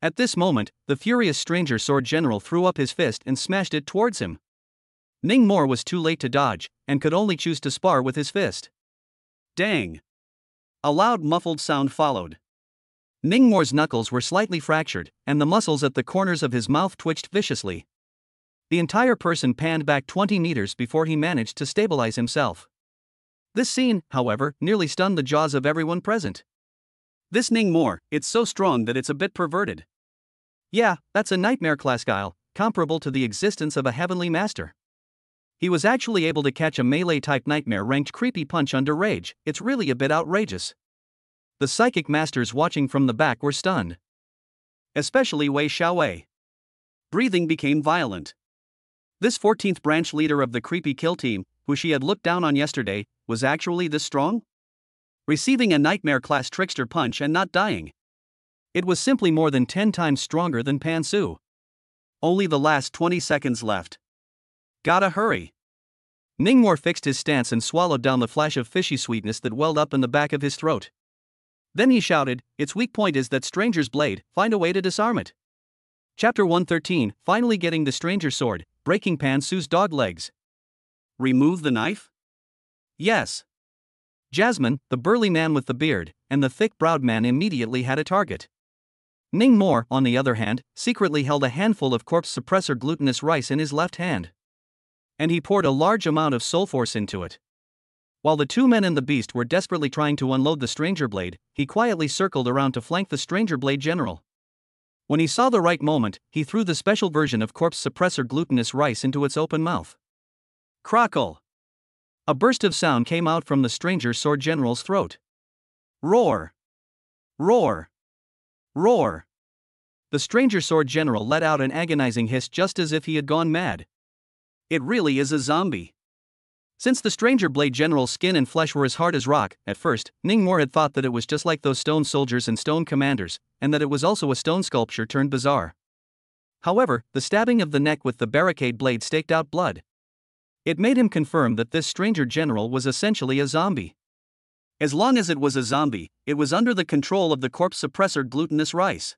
At this moment, the furious stranger sword general threw up his fist and smashed it towards him. Ning Mor was too late to dodge, and could only choose to spar with his fist. Dang! A loud muffled sound followed. Ning Mor's knuckles were slightly fractured, and the muscles at the corners of his mouth twitched viciously. The entire person panned back 20 meters before he managed to stabilize himself. This scene, however, nearly stunned the jaws of everyone present. This Ning Mor, it's so strong that it's a bit perverted. Yeah, that's a nightmare-class style, comparable to the existence of a heavenly master. He was actually able to catch a melee-type nightmare-ranked creepy punch under rage. It's really a bit outrageous. The psychic masters watching from the back were stunned. Especially Wei Xiaowei. Breathing became violent. This 14th branch leader of the creepy kill team, who she had looked down on yesterday, was actually this strong? Receiving a nightmare-class trickster punch and not dying. It was simply more than 10 times stronger than Pan Su. Only the last 20 seconds left. Gotta hurry. Ning Mor fixed his stance and swallowed down the flash of fishy sweetness that welled up in the back of his throat. Then he shouted, its weak point is that stranger's blade, find a way to disarm it. Chapter 113, finally getting the stranger's sword, breaking Pan Su's dog legs. Remove the knife? Yes. Jasmine, the burly man with the beard, and the thick-browed man immediately had a target. Ning Mor, on the other hand, secretly held a handful of corpse suppressor glutinous rice in his left hand. And he poured a large amount of soul force into it. While the 2 men and the beast were desperately trying to unload the stranger blade, he quietly circled around to flank the stranger blade general. When he saw the right moment, he threw the special version of corpse suppressor glutinous rice into its open mouth. Crackle! A burst of sound came out from the stranger sword general's throat. Roar! Roar! Roar! The stranger sword general let out an agonizing hiss just as if he had gone mad. It really is a zombie. Since the stranger blade general's skin and flesh were as hard as rock, at first, Ningmore had thought that it was just like those stone soldiers and stone commanders, and that it was also a stone sculpture turned bizarre. However, the stabbing of the neck with the barricade blade staked out blood. It made him confirm that this stranger general was essentially a zombie. As long as it was a zombie, it was under the control of the corpse suppressor glutinous rice.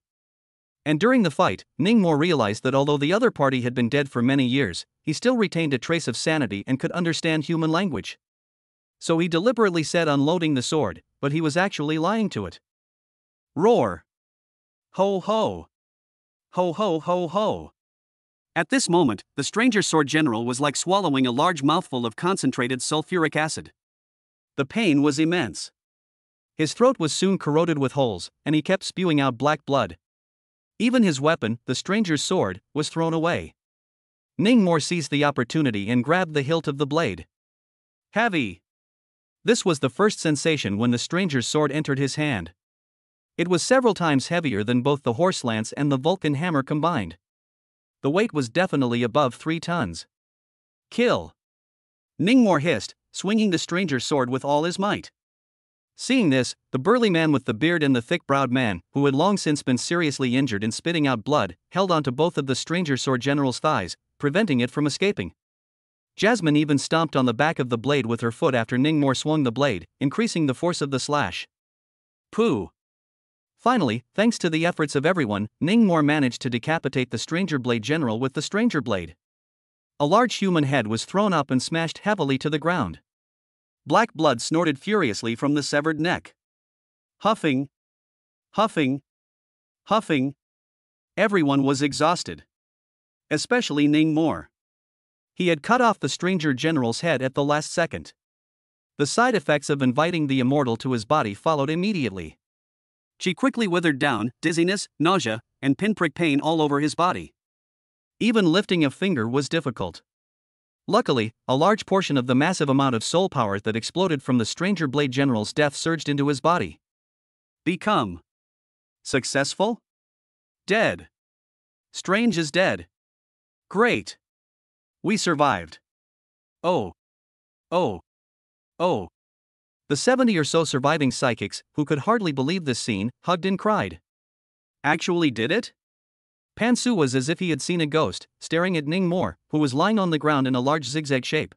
And during the fight, Ningmore realized that although the other party had been dead for many years, he still retained a trace of sanity and could understand human language. So he deliberately said unloading the sword, but he was actually lying to it. Roar! Ho ho! Ho ho ho ho! At this moment, the stranger sword general was like swallowing a large mouthful of concentrated sulfuric acid. The pain was immense. His throat was soon corroded with holes, and he kept spewing out black blood. Even his weapon, the stranger's sword, was thrown away. Ningmore seized the opportunity and grabbed the hilt of the blade. Heavy! This was the first sensation when the stranger's sword entered his hand. It was several times heavier than both the horse lance and the Vulcan hammer combined. The weight was definitely above 3 tons. Kill! Ningmore hissed, swinging the stranger's sword with all his might. Seeing this, the burly man with the beard and the thick-browed man, who had long since been seriously injured and spitting out blood, held onto both of the stranger sword general's thighs, preventing it from escaping. Jasmine even stomped on the back of the blade with her foot after Ningmore swung the blade, increasing the force of the slash. Pooh! Finally, thanks to the efforts of everyone, Ningmore managed to decapitate the stranger blade general with the stranger blade. A large human head was thrown up and smashed heavily to the ground. Black blood snorted furiously from the severed neck. Huffing. Huffing. Huffing. Everyone was exhausted. Especially Ningmore. He had cut off the stranger general's head at the last second. The side effects of inviting the immortal to his body followed immediately. She quickly withered down, dizziness, nausea, and pinprick pain all over his body. Even lifting a finger was difficult. Luckily, a large portion of the massive amount of soul power that exploded from the stranger blade general's death surged into his body. Become successful? Dead. Strange is dead. Great. We survived. Oh. Oh. Oh. The 70 or so surviving psychics, who could hardly believe this scene, hugged and cried. Actually did it? Pansu was as if he had seen a ghost, staring at Ningmore, who was lying on the ground in a large zigzag shape.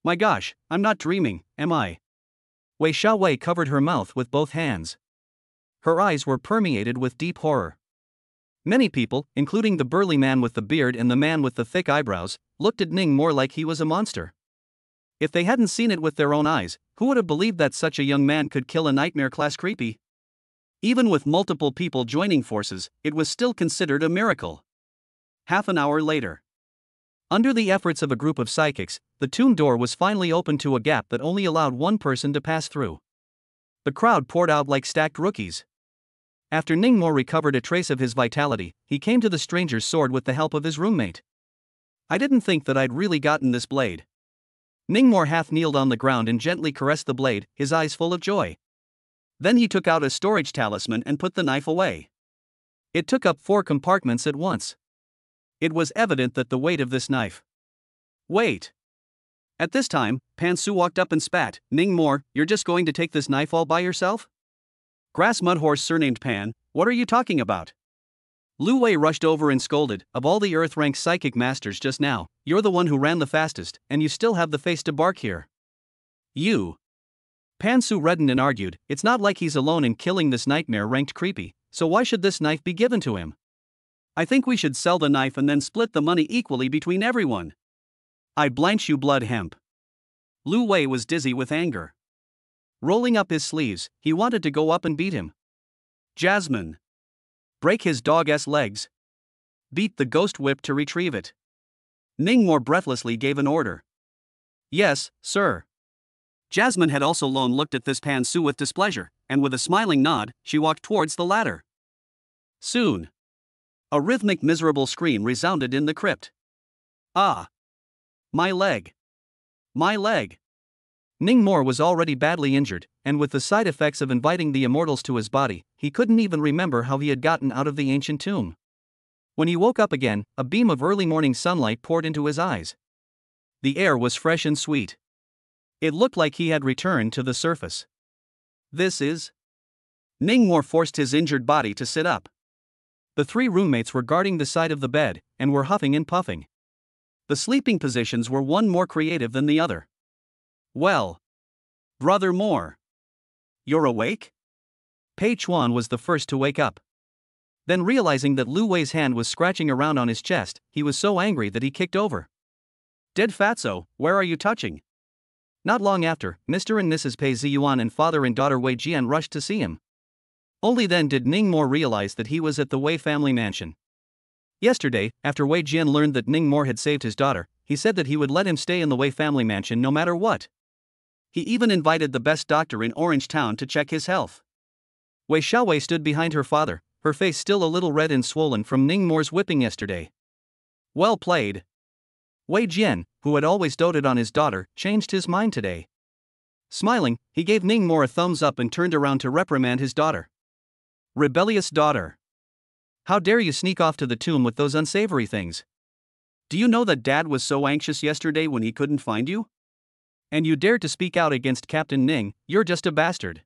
My gosh, I'm not dreaming, am I? Wei Xiaowei covered her mouth with both hands. Her eyes were permeated with deep horror. Many people, including the burly man with the beard and the man with the thick eyebrows, looked at Ningmore like he was a monster. If they hadn't seen it with their own eyes, who would have believed that such a young man could kill a nightmare-class creepy? Even with multiple people joining forces, it was still considered a miracle. Half an hour later. Under the efforts of a group of psychics, the tomb door was finally opened to a gap that only allowed one person to pass through. The crowd poured out like stacked rookies. After Ningmore recovered a trace of his vitality, he came to the stranger's sword with the help of his roommate. I didn't think that I'd really gotten this blade. Ningmore half kneeled on the ground and gently caressed the blade, his eyes full of joy. Then he took out a storage talisman and put the knife away. It took up 4 compartments at once. It was evident that the weight of this knife. Wait. At this time, Pansu walked up and spat. Ningmore, you're just going to take this knife all by yourself? Grass Mudhorse surnamed Pan, what are you talking about? Lu Wei rushed over and scolded, of all the Earth-rank psychic masters just now, you're the one who ran the fastest, and you still have the face to bark here. You. Pansu reddened and argued, it's not like he's alone in killing this nightmare-ranked creepy, so why should this knife be given to him? I think we should sell the knife and then split the money equally between everyone. I blanch you blood hemp. Lu Wei was dizzy with anger. Rolling up his sleeves, he wanted to go up and beat him. Jasmine. Break his dog-ass legs. Beat the ghost whip to retrieve it. Ningmore breathlessly gave an order. Yes, sir. Jasmine had also long looked at this Pansu with displeasure, and with a smiling nod, she walked towards the ladder. Soon. A rhythmic miserable scream resounded in the crypt. Ah! My leg! My leg! Ningmore was already badly injured, and with the side effects of inviting the immortals to his body, he couldn't even remember how he had gotten out of the ancient tomb. When he woke up again, a beam of early morning sunlight poured into his eyes. The air was fresh and sweet. It looked like he had returned to the surface. This is. Ningmore forced his injured body to sit up. The three roommates were guarding the side of the bed, and were huffing and puffing. The sleeping positions were one more creative than the other. Well. Brother Moore. You're awake? Pei Chuan was the first to wake up. Then realizing that Lu Wei's hand was scratching around on his chest, he was so angry that he kicked over. Dead fatso, where are you touching? Not long after, Mr. and Mrs. Pei Ziyuan and father and daughter Wei Jian rushed to see him. Only then did Ningmore realize that he was at the Wei family mansion. Yesterday, after Wei Jian learned that Ningmore had saved his daughter, he said that he would let him stay in the Wei family mansion no matter what. He even invited the best doctor in Orange Town to check his health. Wei Xiaowei stood behind her father, her face still a little red and swollen from Ningmore's whipping yesterday. Well played. Wei Jian, who had always doted on his daughter, changed his mind today. Smiling, he gave Ningmore a thumbs up and turned around to reprimand his daughter. Rebellious daughter. How dare you sneak off to the tomb with those unsavory things? Do you know that Dad was so anxious yesterday when he couldn't find you? And you dared to speak out against Captain Ning, you're just a bastard.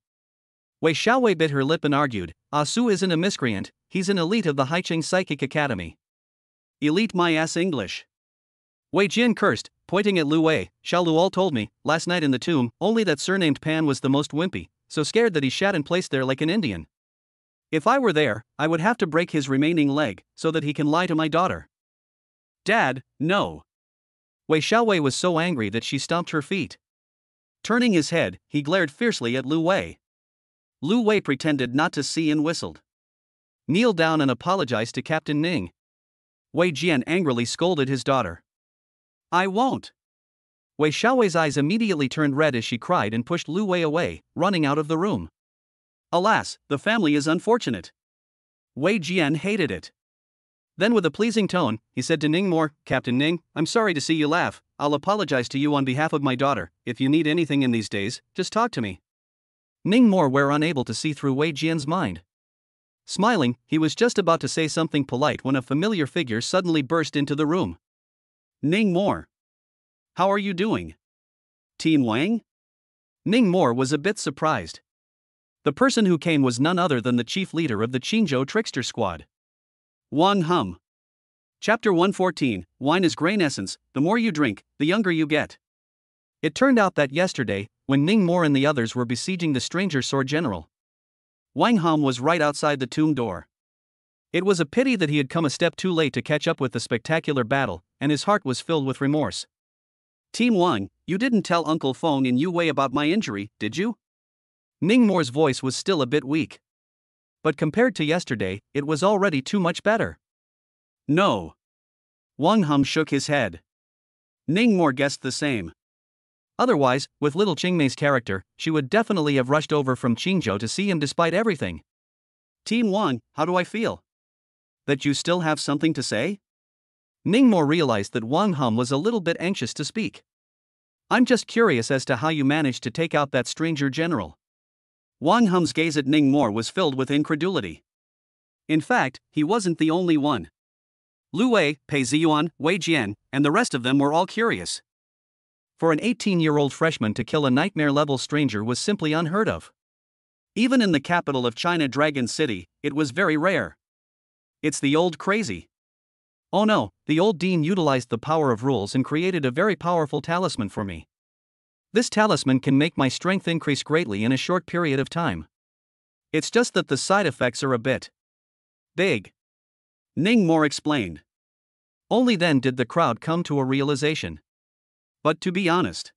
Wei Xiaowei bit her lip and argued, Ah Su isn't a miscreant, he's an elite of the Haicheng Psychic Academy. Elite my ass English. Wei Jian cursed, pointing at Lu Wei. Xiao Lu all told me, last night in the tomb, only that surnamed Pan was the most wimpy, so scared that he shat in place there like an Indian. If I were there, I would have to break his remaining leg, so that he can lie to my daughter. Dad, no. Wei Xiaowei was so angry that she stomped her feet. Turning his head, he glared fiercely at Lu Wei. Lu Wei pretended not to see and whistled. Kneel down and apologize to Captain Ning. Wei Jian angrily scolded his daughter. I won't. Wei Xiaowei's eyes immediately turned red as she cried and pushed Lu Wei away, running out of the room. Alas, the family is unfortunate. Wei Jian hated it. Then with a pleasing tone, he said to Ningmore, Captain Ning, I'm sorry to see you laugh, I'll apologize to you on behalf of my daughter, if you need anything in these days, just talk to me. Ningmore were unable to see through Wei Jian's mind. Smiling, he was just about to say something polite when a familiar figure suddenly burst into the room. Ningmore. How are you doing? Tin Wang? Ningmore was a bit surprised. The person who came was none other than the chief leader of the Qingzhou trickster squad. Wang Hum. Chapter 114, Wine is grain essence, the more you drink, the younger you get. It turned out that yesterday, when Ningmore and the others were besieging the stranger sword general, Wang Hum was right outside the tomb door. It was a pity that he had come a step too late to catch up with the spectacular battle, and his heart was filled with remorse. Team Wang, you didn't tell Uncle Feng and Yu Wei about my injury, did you? Ningmore's voice was still a bit weak. But compared to yesterday, it was already too much better. No. Wang Hum shook his head. Ningmore guessed the same. Otherwise, with little Qingmei's character, she would definitely have rushed over from Qingzhou to see him despite everything. Team Wang, how do I feel? That you still have something to say? Ningmore realized that Wang Hum was a little bit anxious to speak. I'm just curious as to how you managed to take out that stranger general. Wang Hum's gaze at Ningmore was filled with incredulity. In fact, he wasn't the only one. Lu Wei, Pei Ziyuan, Wei Jian, and the rest of them were all curious. For an 18-year-old freshman to kill a nightmare-level stranger was simply unheard of. Even in the capital of China, Dragon City, it was very rare. It's the old crazy. Oh no, the old dean utilized the power of rules and created a very powerful talisman for me. This talisman can make my strength increase greatly in a short period of time. It's just that the side effects are a bit big. Ningmore explained. Only then did the crowd come to a realization. But to be honest,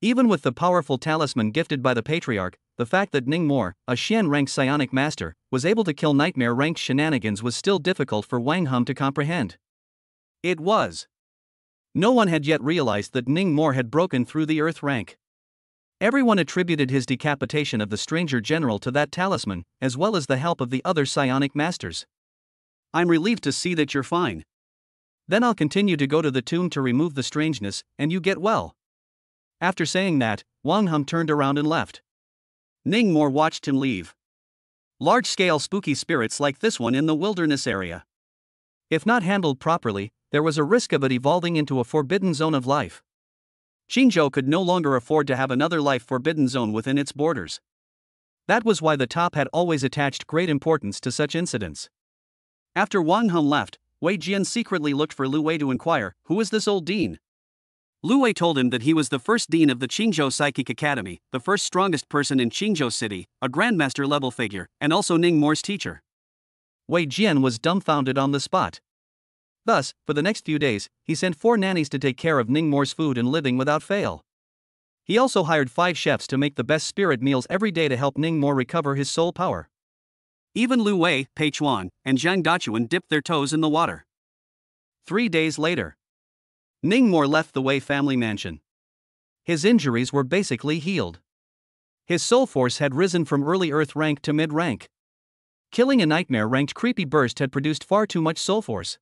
even with the powerful talisman gifted by the patriarch, the fact that Ningmore, a Xian-ranked psionic master, was able to kill nightmare-ranked shenanigans was still difficult for Wang Hum to comprehend. It was. No one had yet realized that Ningmore had broken through the earth rank. Everyone attributed his decapitation of the stranger general to that talisman, as well as the help of the other psionic masters. I'm relieved to see that you're fine. Then I'll continue to go to the tomb to remove the strangeness, and you get well. After saying that, Wang Hum turned around and left. Ningmore watched him leave. Large-scale spooky spirits like this one in the wilderness area. If not handled properly, there was a risk of it evolving into a forbidden zone of life. Qingzhou could no longer afford to have another life forbidden zone within its borders. That was why the top had always attached great importance to such incidents. After Wang Heng left, Wei Jian secretly looked for Lu Wei to inquire, "Who is this old dean?" Lu Wei told him that he was the first dean of the Qingzhou Psychic Academy, the first strongest person in Qingzhou City, a grandmaster level figure, and also Ning More's teacher. Wei Jian was dumbfounded on the spot. Thus, for the next few days, he sent 4 nannies to take care of Ning More's food and living without fail. He also hired 5 chefs to make the best spirit meals every day to help Ning More recover his soul power. Even Lu Wei, Pei Chuan, and Zhang Dachuan dipped their toes in the water. 3 days later, Ning More left the Wei family mansion. His injuries were basically healed. His soul force had risen from early Earth rank to mid rank. Killing a nightmare-ranked creepy burst had produced far too much soul force.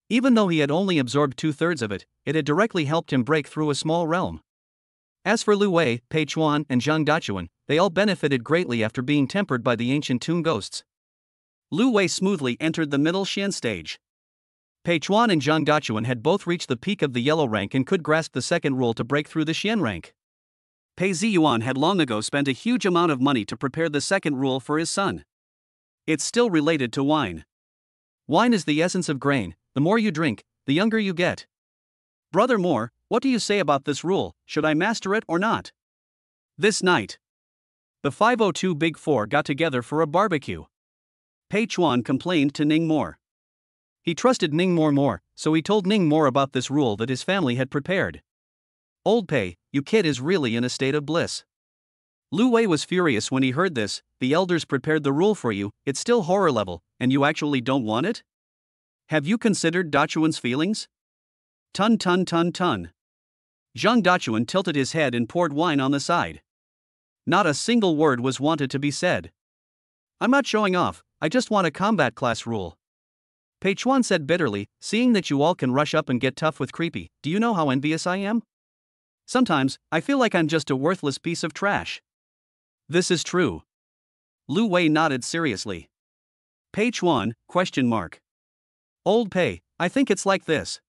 Even though he had only absorbed 2/3 of it, it had directly helped him break through a small realm. As for Lu Wei, Pei Chuan, and Zhang Dachuan, they all benefited greatly after being tempered by the ancient tomb ghosts. Lu Wei smoothly entered the middle Xian stage. Pei Chuan and Zhang Dachuan had both reached the peak of the yellow rank and could grasp the second rule to break through the Xian rank. Pei Ziyuan had long ago spent a huge amount of money to prepare the second rule for his son. It's still related to wine. Wine is the essence of grain. The more you drink, the younger you get. Brother Moore, what do you say about this rule? Should I master it or not? This night, the 502 Big Four got together for a barbecue. Pei Chuan complained to Ning More. He trusted Ning More more, so he told Ning More about this rule that his family had prepared. Old Pei, you kid is really in a state of bliss. Lu Wei was furious when he heard this. The elders prepared the rule for you, it's still horror level, and you actually don't want it? Have you considered Dachuan's feelings? Tun. Zhang Dachuan tilted his head and poured wine on the side. Not a single word was wanted to be said. I'm not showing off, I just want a combat class rule. Pei Chuan said bitterly, seeing that you all can rush up and get tough with creepy, do you know how envious I am? Sometimes, I feel like I'm just a worthless piece of trash. This is true. Lu Wei nodded seriously. Pei Chuan, ? Old Pei, I think it's like this.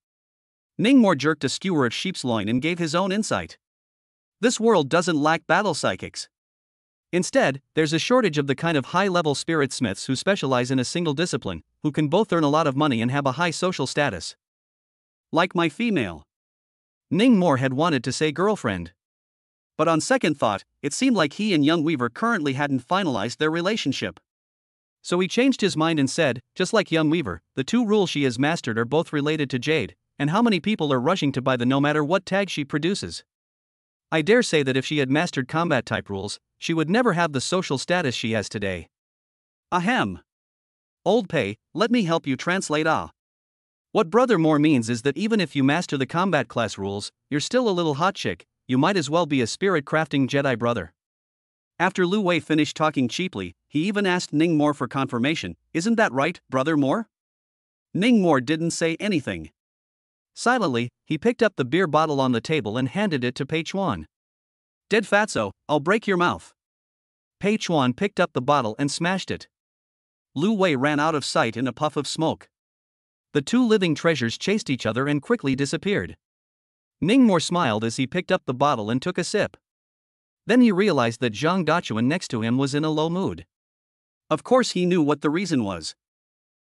Ning More jerked a skewer of sheep's loin and gave his own insight. This world doesn't lack battle psychics. Instead, there's a shortage of the kind of high-level spirit smiths who specialize in a single discipline, who can both earn a lot of money and have a high social status. Like my female. Ning More had wanted to say girlfriend. But on second thought, it seemed like he and Young Weaver currently hadn't finalized their relationship. So he changed his mind and said, just like Young Weaver, the 2 rules she has mastered are both related to Jade, and how many people are rushing to buy the no matter what tag she produces. I dare say that if she had mastered combat type rules, she would never have the social status she has today. Ahem. Old Pei, let me help you translate What Brother Moore means is that even if you master the combat class rules, you're still a little hot chick, you might as well be a spirit crafting Jedi brother. After Lu Wei finished talking cheaply, he even asked Ning More for confirmation, isn't that right, Brother Moore? Ning More didn't say anything. Silently, he picked up the beer bottle on the table and handed it to Pei Chuan. Dead fatso, I'll break your mouth. Pei Chuan picked up the bottle and smashed it. Lu Wei ran out of sight in a puff of smoke. The 2 living treasures chased each other and quickly disappeared. Ning More smiled as he picked up the bottle and took a sip. Then he realized that Zhang Dachuan next to him was in a low mood. Of course he knew what the reason was.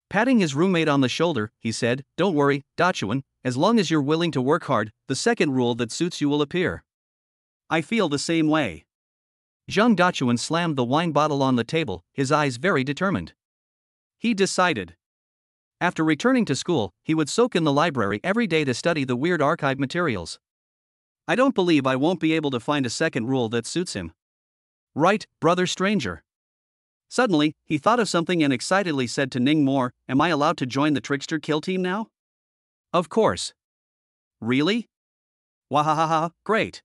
Patting his roommate on the shoulder, he said, don't worry, Dachuan, as long as you're willing to work hard, the second rule that suits you will appear. I feel the same way. Zhang Dachuan slammed the wine bottle on the table, his eyes very determined. He decided. After returning to school, he would soak in the library every day to study the weird archive materials. I don't believe I won't be able to find a second rule that suits him. Right, brother stranger. Suddenly, he thought of something and excitedly said to Ning More, am I allowed to join the Trickster Kill Team now? Of course. Really? Wahahaha, great.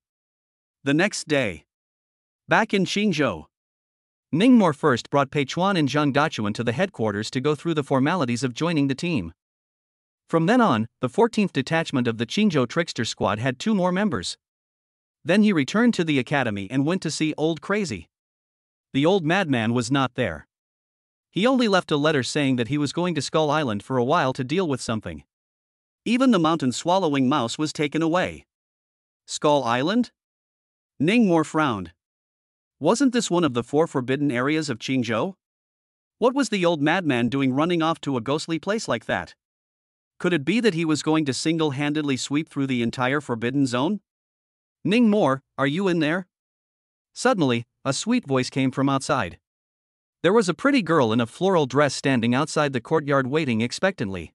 The next day. Back in Qingzhou. Ning More first brought Pei Chuan and Zhang Dachuan to the headquarters to go through the formalities of joining the team. From then on, the 14th detachment of the Qingzhou Trickster Squad had 2 more members. Then he returned to the academy and went to see Old Crazy. The old madman was not there. He only left a letter saying that he was going to Skull Island for a while to deal with something. Even the mountain-swallowing mouse was taken away. Skull Island? Ningmore frowned. Wasn't this one of the 4 forbidden areas of Qingzhou? What was the old madman doing running off to a ghostly place like that? Could it be that he was going to single-handedly sweep through the entire forbidden zone? Ningmore, are you in there? Suddenly, a sweet voice came from outside. There was a pretty girl in a floral dress standing outside the courtyard waiting expectantly.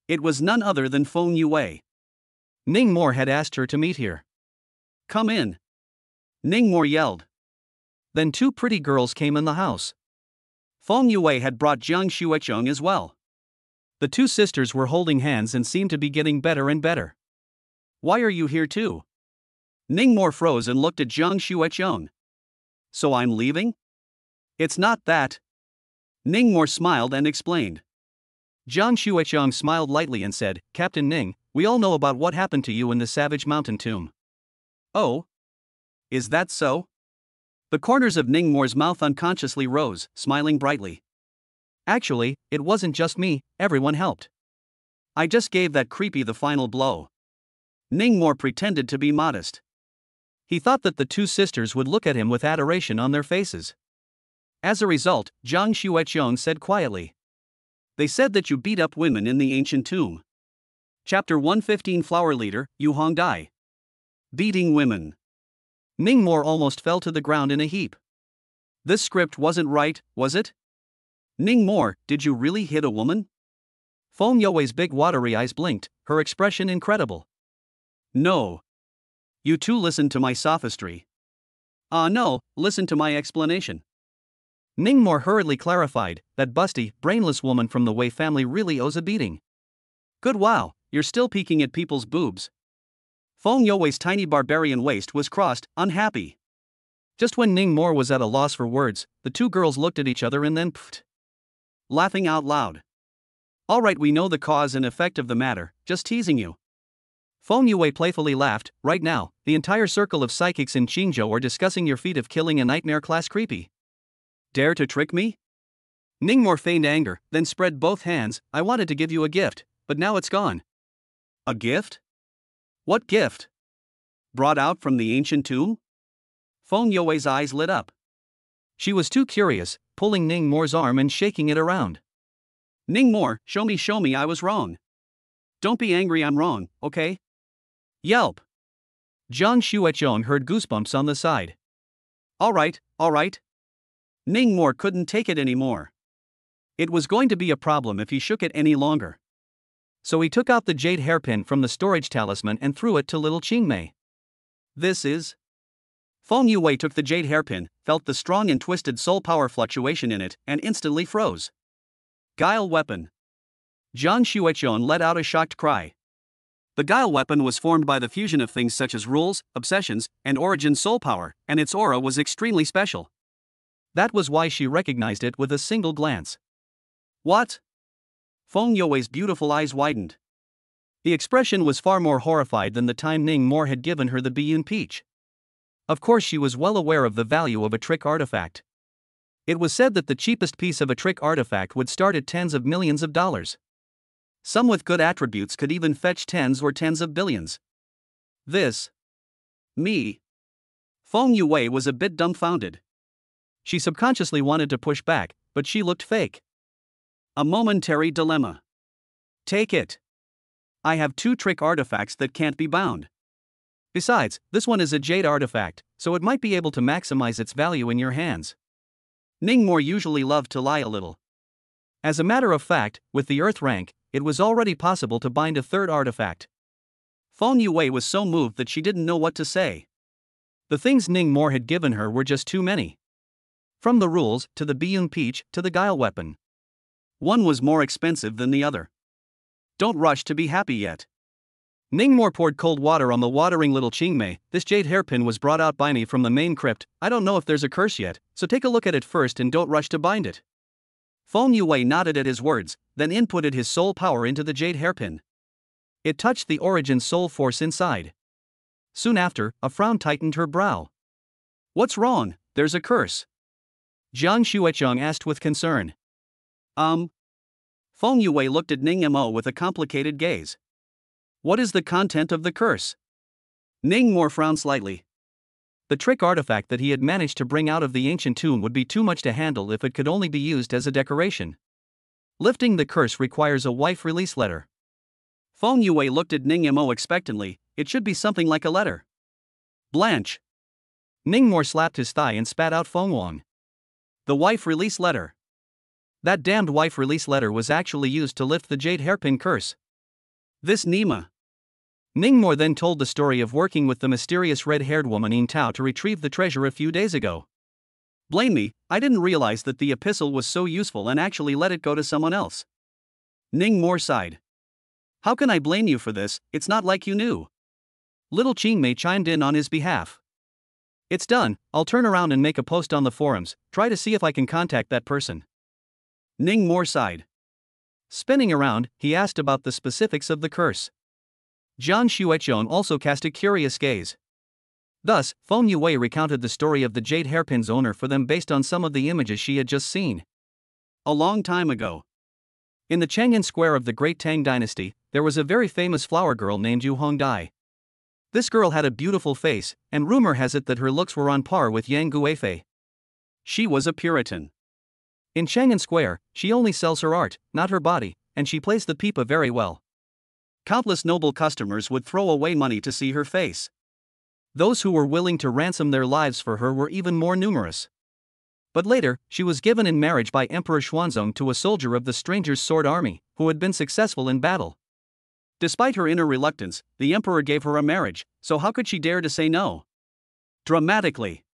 It was none other than Feng Yue. Ningmore had asked her to meet here. Come in. Ningmore yelled. Then 2 pretty girls came in the house. Feng Yue had brought Jiang Xuecheng as well. The 2 sisters were holding hands and seemed to be getting better and better. Why are you here too? Ningmore froze and looked at Jiang Xuecheng. So I'm leaving? It's not that. Ningmore smiled and explained. Jiang Xuecheng smiled lightly and said, Captain Ning, we all know about what happened to you in the Savage Mountain tomb. Oh? Is that so? The corners of Ningmore's mouth unconsciously rose, smiling brightly. Actually, it wasn't just me, everyone helped. I just gave that creepy the final blow. Ningmore pretended to be modest. He thought that the 2 sisters would look at him with adoration on their faces. As a result, Jiang Xuecheng said quietly. They said that you beat up women in the ancient tomb. Chapter 115 Flower Leader, Yu Hongdai. Beating women. Ningmore almost fell to the ground in a heap. This script wasn't right, was it? Ningmore, did you really hit a woman? Feng Yue's big watery eyes blinked, her expression incredible. No. You two listen to my sophistry. No, listen to my explanation. Ningmore hurriedly clarified that busty, brainless woman from the Wei family really owes a beating. Good wow, you're still peeking at people's boobs. Feng Yue's tiny barbarian waist was crossed, unhappy. Just when Ningmore was at a loss for words, the 2 girls looked at each other and then pfft. Laughing out loud. Alright, we know the cause and effect of the matter, just teasing you. Feng Yue playfully laughed. Right now, the entire circle of psychics in Qingzhou are discussing your feat of killing a nightmare-class creepy. Dare to trick me? Ningmore feigned anger, then spread both hands. I wanted to give you a gift, but now it's gone. A gift? What gift? Brought out from the ancient tomb? Feng Yue's eyes lit up. She was too curious, pulling Ningmore's arm and shaking it around. Ningmore, show me I was wrong. Don't be angry, I'm wrong, okay? Yelp. Jiang Xuecheng heard goosebumps on the side. Alright. Ningmore couldn't take it anymore. It was going to be a problem if he shook it any longer. So he took out the jade hairpin from the storage talisman and threw it to little Qingmei. This is... Feng Yue took the jade hairpin, felt the strong and twisted soul power fluctuation in it, and instantly froze. Guile weapon. Jiang Xuecheng let out a shocked cry. The guile weapon was formed by the fusion of things such as rules, obsessions, and origin soul power, and its aura was extremely special. That was why she recognized it with a single glance. What? Feng Yue's beautiful eyes widened. The expression was far more horrified than the time Ningmore had given her the Biyun Peach. Of course, she was well aware of the value of a trick artifact. It was said that the cheapest piece of a trick artifact would start at tens of millions of dollars. Some with good attributes could even fetch tens or tens of billions. This. Me. Feng Yue was a bit dumbfounded. She subconsciously wanted to push back, but she looked fake. A momentary dilemma. Take it. I have 2 trick artifacts that can't be bound. Besides, this one is a jade artifact, so it might be able to maximize its value in your hands. Ningmore usually loved to lie a little. As a matter of fact, with the Earth rank, it was already possible to bind a 3rd artifact. Feng Yue was so moved that she didn't know what to say. The things Ningmore had given her were just too many. From the rules, to the Biyun Peach, to the guile weapon. One was more expensive than the other. Don't rush to be happy yet. Ningmore poured cold water on the watering little Qingmei. This jade hairpin was brought out by me from the main crypt. I don't know if there's a curse yet, so take a look at it first and don't rush to bind it. Feng Yue nodded at his words, then inputted his soul power into the jade hairpin. It touched the origin soul force inside. Soon after, a frown tightened her brow. What's wrong? There's a curse. Jiang Xuecheng asked with concern. Feng Yue looked at Ningmo with a complicated gaze. What is the content of the curse? Ning Mo frowned slightly. The trick artifact that he had managed to bring out of the ancient tomb would be too much to handle if it could only be used as a decoration. Lifting the curse requires a wife release letter. Feng Yue looked at Ning Mo expectantly. It should be something like a letter. Blanche. Ning Mo slapped his thigh and spat out Feng Wang. The wife release letter. That damned wife release letter was actually used to lift the jade hairpin curse. This Nima. Ning Mo then told the story of working with the mysterious red-haired woman Yin Tao to retrieve the treasure a few days ago. Blame me, I didn't realize that the epistle was so useful and actually let it go to someone else. Ning Mo sighed. How can I blame you for this? It's not like you knew. Little Qing Mei chimed in on his behalf. It's done, I'll turn around and make a post on the forums, try to see if I can contact that person. Ning Mo sighed. Spinning around, he asked about the specifics of the curse. Jiang Xueqian also cast a curious gaze. Thus, Feng Yue recounted the story of the jade hairpin's owner for them based on some of the images she had just seen. A long time ago. In the Chang'an Square of the Great Tang Dynasty, there was a very famous flower girl named Yu Hongdai. This girl had a beautiful face, and rumor has it that her looks were on par with Yang Guifei. She was a Puritan. In Chang'an Square, she only sells her art, not her body, and she plays the pipa very well. Countless noble customers would throw away money to see her face. Those who were willing to ransom their lives for her were even more numerous. But later, she was given in marriage by Emperor Xuanzong to a soldier of the Stranger's Sword Army, who had been successful in battle. Despite her inner reluctance, the emperor gave her a marriage, so how could she dare to say no? Dramatically.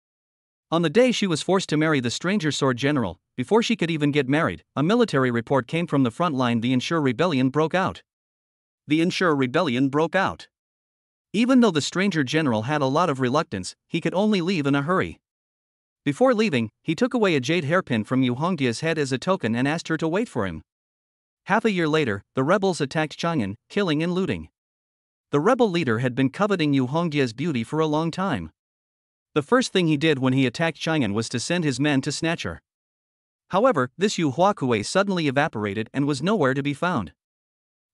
On the day she was forced to marry the Stranger's Sword General, before she could even get married, a military report came from the front line. The Ensure Rebellion broke out. The Ensure Rebellion broke out. Even though the Stranger General had a lot of reluctance, he could only leave in a hurry. Before leaving, he took away a jade hairpin from Yu Hongdia's head as a token and asked her to wait for him. Half a year later, the rebels attacked Chang'an, killing and looting. The rebel leader had been coveting Yu Hongdia's beauty for a long time. The first thing he did when he attacked Chang'an was to send his men to snatch her. However, this Yu Huakue suddenly evaporated and was nowhere to be found.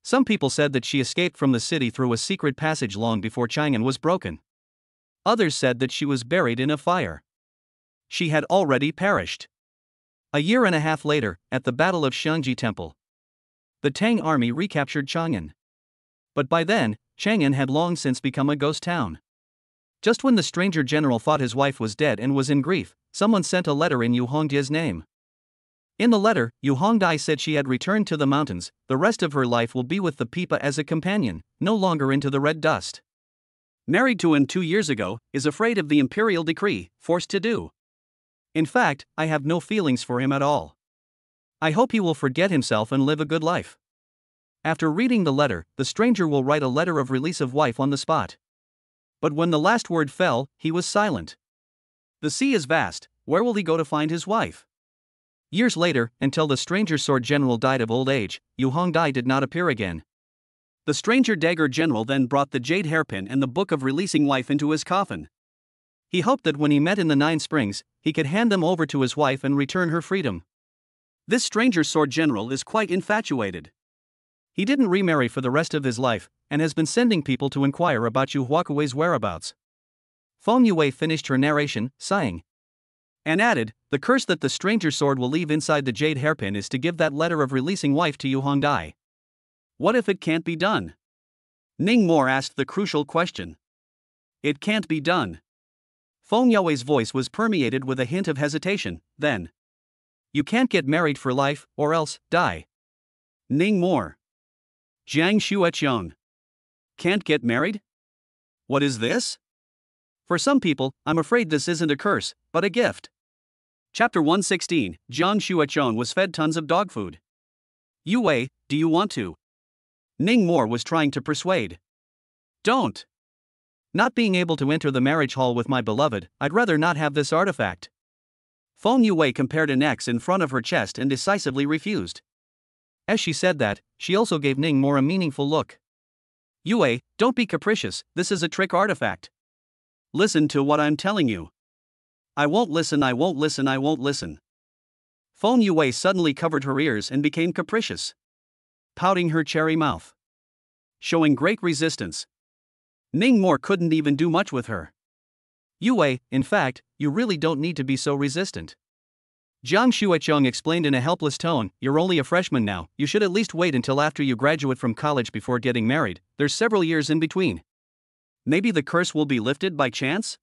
Some people said that she escaped from the city through a secret passage long before Chang'an was broken. Others said that she was buried in a fire. She had already perished. A year and a half later, at the Battle of Shangji Temple, the Tang army recaptured Chang'an. But by then, Chang'an had long since become a ghost town. Just when the Stranger General thought his wife was dead and was in grief, someone sent a letter in Yu Hongdia's name. In the letter, Yu Hongdai said she had returned to the mountains. The rest of her life will be with the pipa as a companion, no longer into the red dust. Married to him 2 years ago, is afraid of the imperial decree, forced to do. In fact, I have no feelings for him at all. I hope he will forget himself and live a good life. After reading the letter, the stranger will write a letter of release of wife on the spot. But when the last word fell, he was silent. The sea is vast, where will he go to find his wife? Years later, until the Stranger Sword General died of old age, Yu Hongdai did not appear again. The Stranger Dagger General then brought the jade hairpin and the book of releasing wife into his coffin. He hoped that when he met in the 9 Springs, he could hand them over to his wife and return her freedom. This Stranger Sword General is quite infatuated. He didn't remarry for the rest of his life, and has been sending people to inquire about Yu Huakue's whereabouts. Feng Yue finished her narration, sighing. And added, the curse that the Stranger Sword will leave inside the jade hairpin is to give that letter of releasing wife to Yu Hongdai. What if it can't be done? Ning Mo asked the crucial question. It can't be done. Feng Yue's voice was permeated with a hint of hesitation. Then, you can't get married for life, or else, die. Ning Mo. Jiang Xueqian. Can't get married? What is this? For some people, I'm afraid this isn't a curse, but a gift. Chapter 116, Jiang Xueqian was fed tons of dog food. Yue, do you want to? Ning Mo was trying to persuade. Don't. Not being able to enter the marriage hall with my beloved, I'd rather not have this artifact. Feng Yue compared an X in front of her chest and decisively refused. As she said that, she also gave Ning Mo a meaningful look. Yue, don't be capricious, this is a trick artifact. Listen to what I'm telling you. I won't listen, I won't listen, I won't listen. Feng Yue suddenly covered her ears and became capricious, pouting her cherry mouth, showing great resistance. Ning Mor couldn't even do much with her. Yue, in fact, you really don't need to be so resistant. Jiang Xuechong explained in a helpless tone, you're only a freshman now, you should at least wait until after you graduate from college before getting married, there's several years in between. Maybe the curse will be lifted by chance?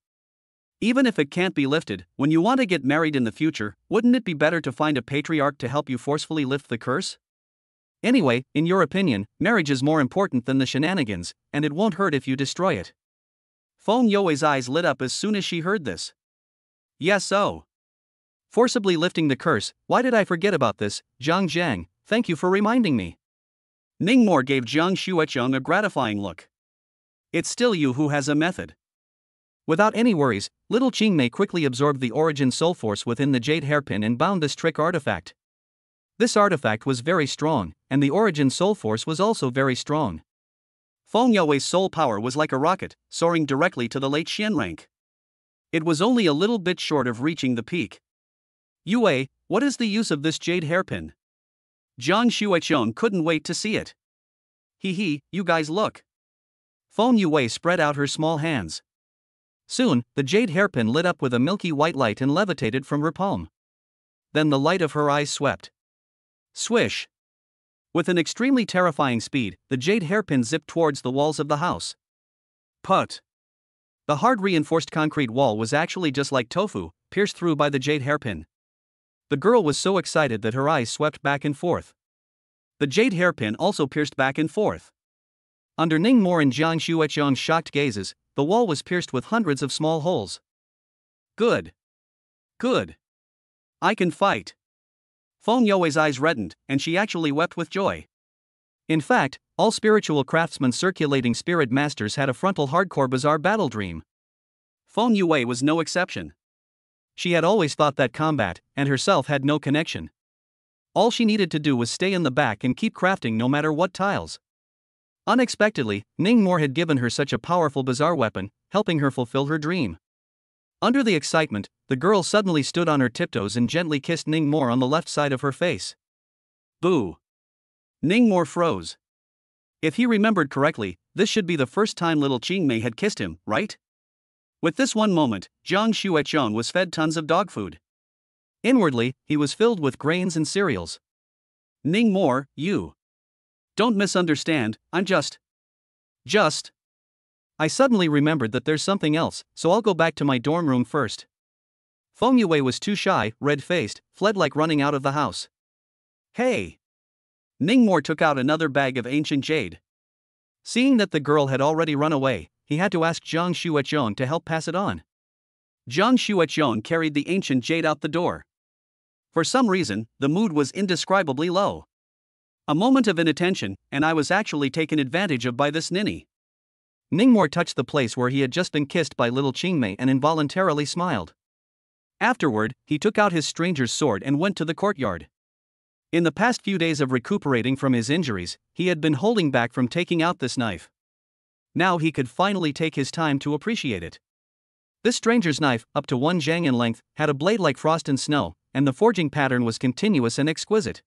Even if it can't be lifted, when you want to get married in the future, wouldn't it be better to find a patriarch to help you forcefully lift the curse? Anyway, in your opinion, marriage is more important than the shenanigans, and it won't hurt if you destroy it. Feng Yue's eyes lit up as soon as she heard this. Yes, so. Forcibly lifting the curse, why did I forget about this, Zhang Zhang, thank you for reminding me. Ning Mor gave Jiang Xuechong a gratifying look. It's still you who has a method. Without any worries, little Qingmei quickly absorbed the origin soul force within the jade hairpin and bound this trick artifact. This artifact was very strong, and the origin soul force was also very strong. Feng Yue's soul power was like a rocket, soaring directly to the late Xian rank. It was only a little bit short of reaching the peak. Yue, what is the use of this jade hairpin? Jiang Xuechong couldn't wait to see it. Hee, you guys look. Feng Yue spread out her small hands. Soon, the jade hairpin lit up with a milky white light and levitated from her palm. Then the light of her eyes swept. Swish! With an extremely terrifying speed, the jade hairpin zipped towards the walls of the house. Put! The hard reinforced concrete wall was actually just like tofu, pierced through by the jade hairpin. The girl was so excited that her eyes swept back and forth. The jade hairpin also pierced back and forth. Under Ning Mor and Jiang Xuechong's shocked gazes, the wall was pierced with hundreds of small holes. Good. Good. I can fight. Feng Yue's eyes reddened, and she actually wept with joy. In fact, all spiritual craftsmen circulating spirit masters had a frontal hardcore bizarre battle dream. Feng Yue was no exception. She had always thought that combat, and herself had no connection. All she needed to do was stay in the back and keep crafting no matter what tiles. Unexpectedly, Ning Mor had given her such a powerful bizarre weapon, helping her fulfill her dream. Under the excitement, the girl suddenly stood on her tiptoes and gently kissed Ning Mor on the left side of her face. Boo! Ning Mor froze. If he remembered correctly, this should be the first time little Qingmei had kissed him, right? With this one moment, Jiang Xuechong was fed tons of dog food. Inwardly, he was filled with grains and cereals. Ning Mor, you. Don't misunderstand, I'm just. I suddenly remembered that there's something else, so I'll go back to my dorm room first. Feng Yue was too shy, red-faced, fled like running out of the house. Hey! Ning Mor took out another bag of ancient jade. Seeing that the girl had already run away, he had to ask Jiang Xuechong to help pass it on. Jiang Xuechong carried the ancient jade out the door. For some reason, the mood was indescribably low. A moment of inattention, and I was actually taken advantage of by this ninny. Ning Mor touched the place where he had just been kissed by little Qingmei and involuntarily smiled. Afterward, he took out his stranger's sword and went to the courtyard. In the past few days of recuperating from his injuries, he had been holding back from taking out this knife. Now he could finally take his time to appreciate it. This stranger's knife, up to 1 zhang in length, had a blade like frost and snow, and the forging pattern was continuous and exquisite.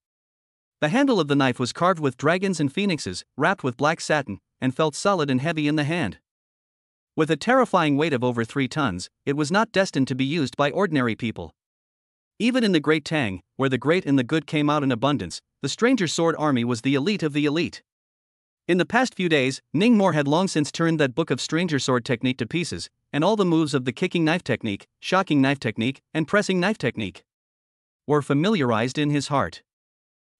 The handle of the knife was carved with dragons and phoenixes, wrapped with black satin, and felt solid and heavy in the hand. With a terrifying weight of over 3 tons, it was not destined to be used by ordinary people. Even in the Great Tang, where the great and the good came out in abundance, the stranger's sword army was the elite of the elite. In the past few days, Ning Mor had long since turned that book of stranger sword technique to pieces, and all the moves of the kicking knife technique, shocking knife technique, and pressing knife technique were familiarized in his heart.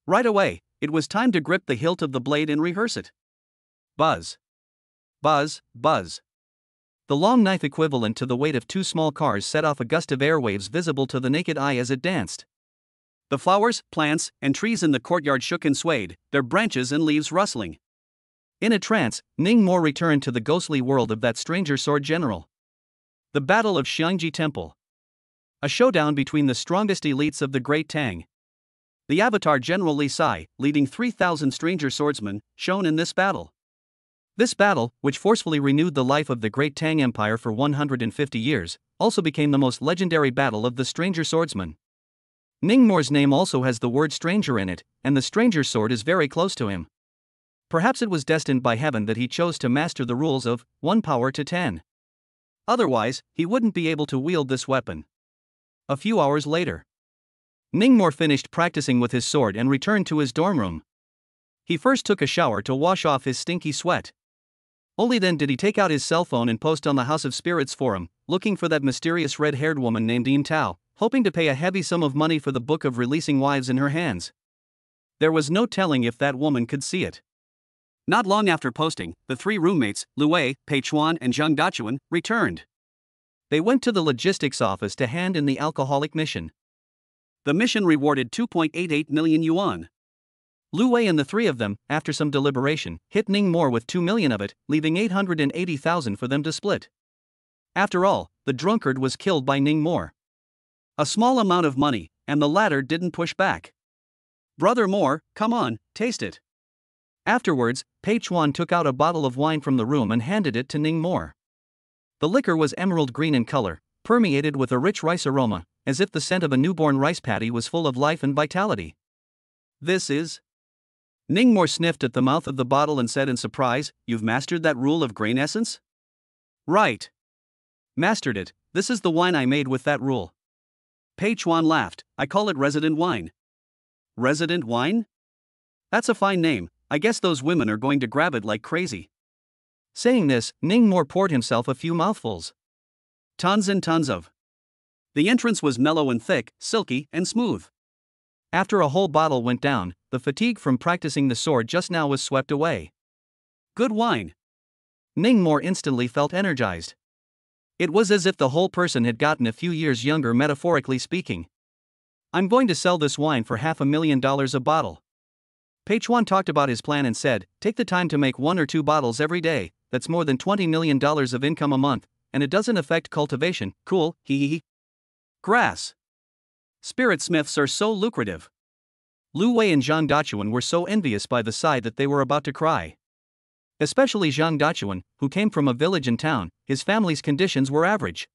Right away, it was time to grip the hilt of the blade and rehearse it. Buzz. Buzz, buzz. The long knife equivalent to the weight of 2 small cars set off a gust of airwaves visible to the naked eye as it danced. The flowers, plants, and trees in the courtyard shook and swayed, their branches and leaves rustling. In a trance, Ning Mor returned to the ghostly world of that stranger sword general. The Battle of Xiangji Temple. A showdown between the strongest elites of the Great Tang. The Avatar General Li Sai, leading 3,000 stranger swordsmen, shone in this battle. This battle, which forcefully renewed the life of the Great Tang Empire for 150 years, also became the most legendary battle of the stranger swordsmen. Ning Mor's name also has the word stranger in it, and the stranger sword is very close to him. Perhaps it was destined by heaven that he chose to master the rules of 1 power to 10. Otherwise, he wouldn't be able to wield this weapon. A few hours later, Ningmore finished practicing with his sword and returned to his dorm room. He first took a shower to wash off his stinky sweat. Only then did he take out his cell phone and post on the House of Spirits forum, looking for that mysterious red-haired woman named Yin Tao, hoping to pay a heavy sum of money for the book of releasing wives in her hands. There was no telling if that woman could see it. Not long after posting, the three roommates, Lu Wei, Pei Chuan and Zhang Dachuan, returned. They went to the logistics office to hand in the alcoholic mission. The mission rewarded 2.88 million yuan. Lu Wei and the three of them, after some deliberation, hit Ningmore with 2 million of it, leaving 880,000 for them to split. After all, the drunkard was killed by Ningmore. A small amount of money, and the latter didn't push back. "Brother Moore, come on, taste it." Afterwards, Pei Chuan took out a bottle of wine from the room and handed it to Ningmore. The liquor was emerald green in color, permeated with a rich rice aroma, as if the scent of a newborn rice paddy was full of life and vitality. "This is..." Ningmore sniffed at the mouth of the bottle and said in surprise, "You've mastered that rule of grain essence?" "Right. Mastered it, this is the wine I made with that rule." Pei Chuan laughed, "I call it resident wine." "Resident wine? That's a fine name, I guess those women are going to grab it like crazy." Saying this, Ningmore poured himself a few mouthfuls. Tons and tons of. The entrance was mellow and thick, silky and smooth. After a whole bottle went down, the fatigue from practicing the sword just now was swept away. Good wine. Ningmore instantly felt energized. It was as if the whole person had gotten a few years younger, metaphorically speaking. "I'm going to sell this wine for $500,000 a bottle." Pei Chuan talked about his plan and said, "Take the time to make 1 or 2 bottles every day, that's more than $20 million of income a month, and it doesn't affect cultivation, cool, hee. Grass. Spirit smiths are so lucrative." Lu Wei and Zhang Dachuan were so envious by the sight that they were about to cry. Especially Zhang Dachuan, who came from a village in town, his family's conditions were average.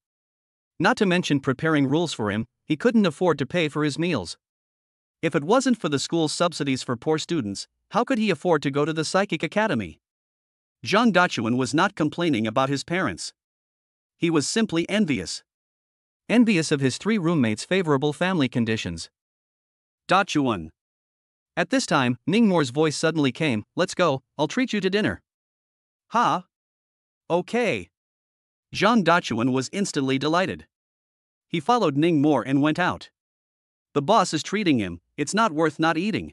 Not to mention preparing rules for him, he couldn't afford to pay for his meals. If it wasn't for the school's subsidies for poor students, how could he afford to go to the psychic academy? Zhang Dachuan was not complaining about his parents. He was simply envious. Envious of his three roommates' favorable family conditions. Dachuan. At this time, Ningmore's voice suddenly came, "Let's go, I'll treat you to dinner." "Huh? Okay." Zhang Dachuan was instantly delighted. He followed Ningmore and went out. The boss is treating him, it's not worth not eating.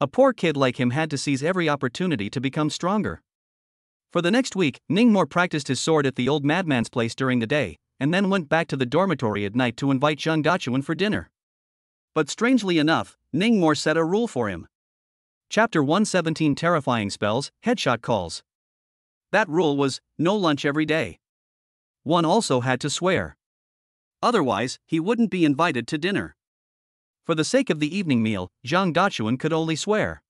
A poor kid like him had to seize every opportunity to become stronger. For the next week, Ningmore practiced his sword at the old madman's place during the day, and then went back to the dormitory at night to invite Zhang Dachuan for dinner. But strangely enough, Ningmore set a rule for him. Chapter 117 Terrifying Spells, Headshot Calls. That rule was, no lunch every day. One also had to swear. Otherwise, he wouldn't be invited to dinner. For the sake of the evening meal, Zhang Dachuan could only swear.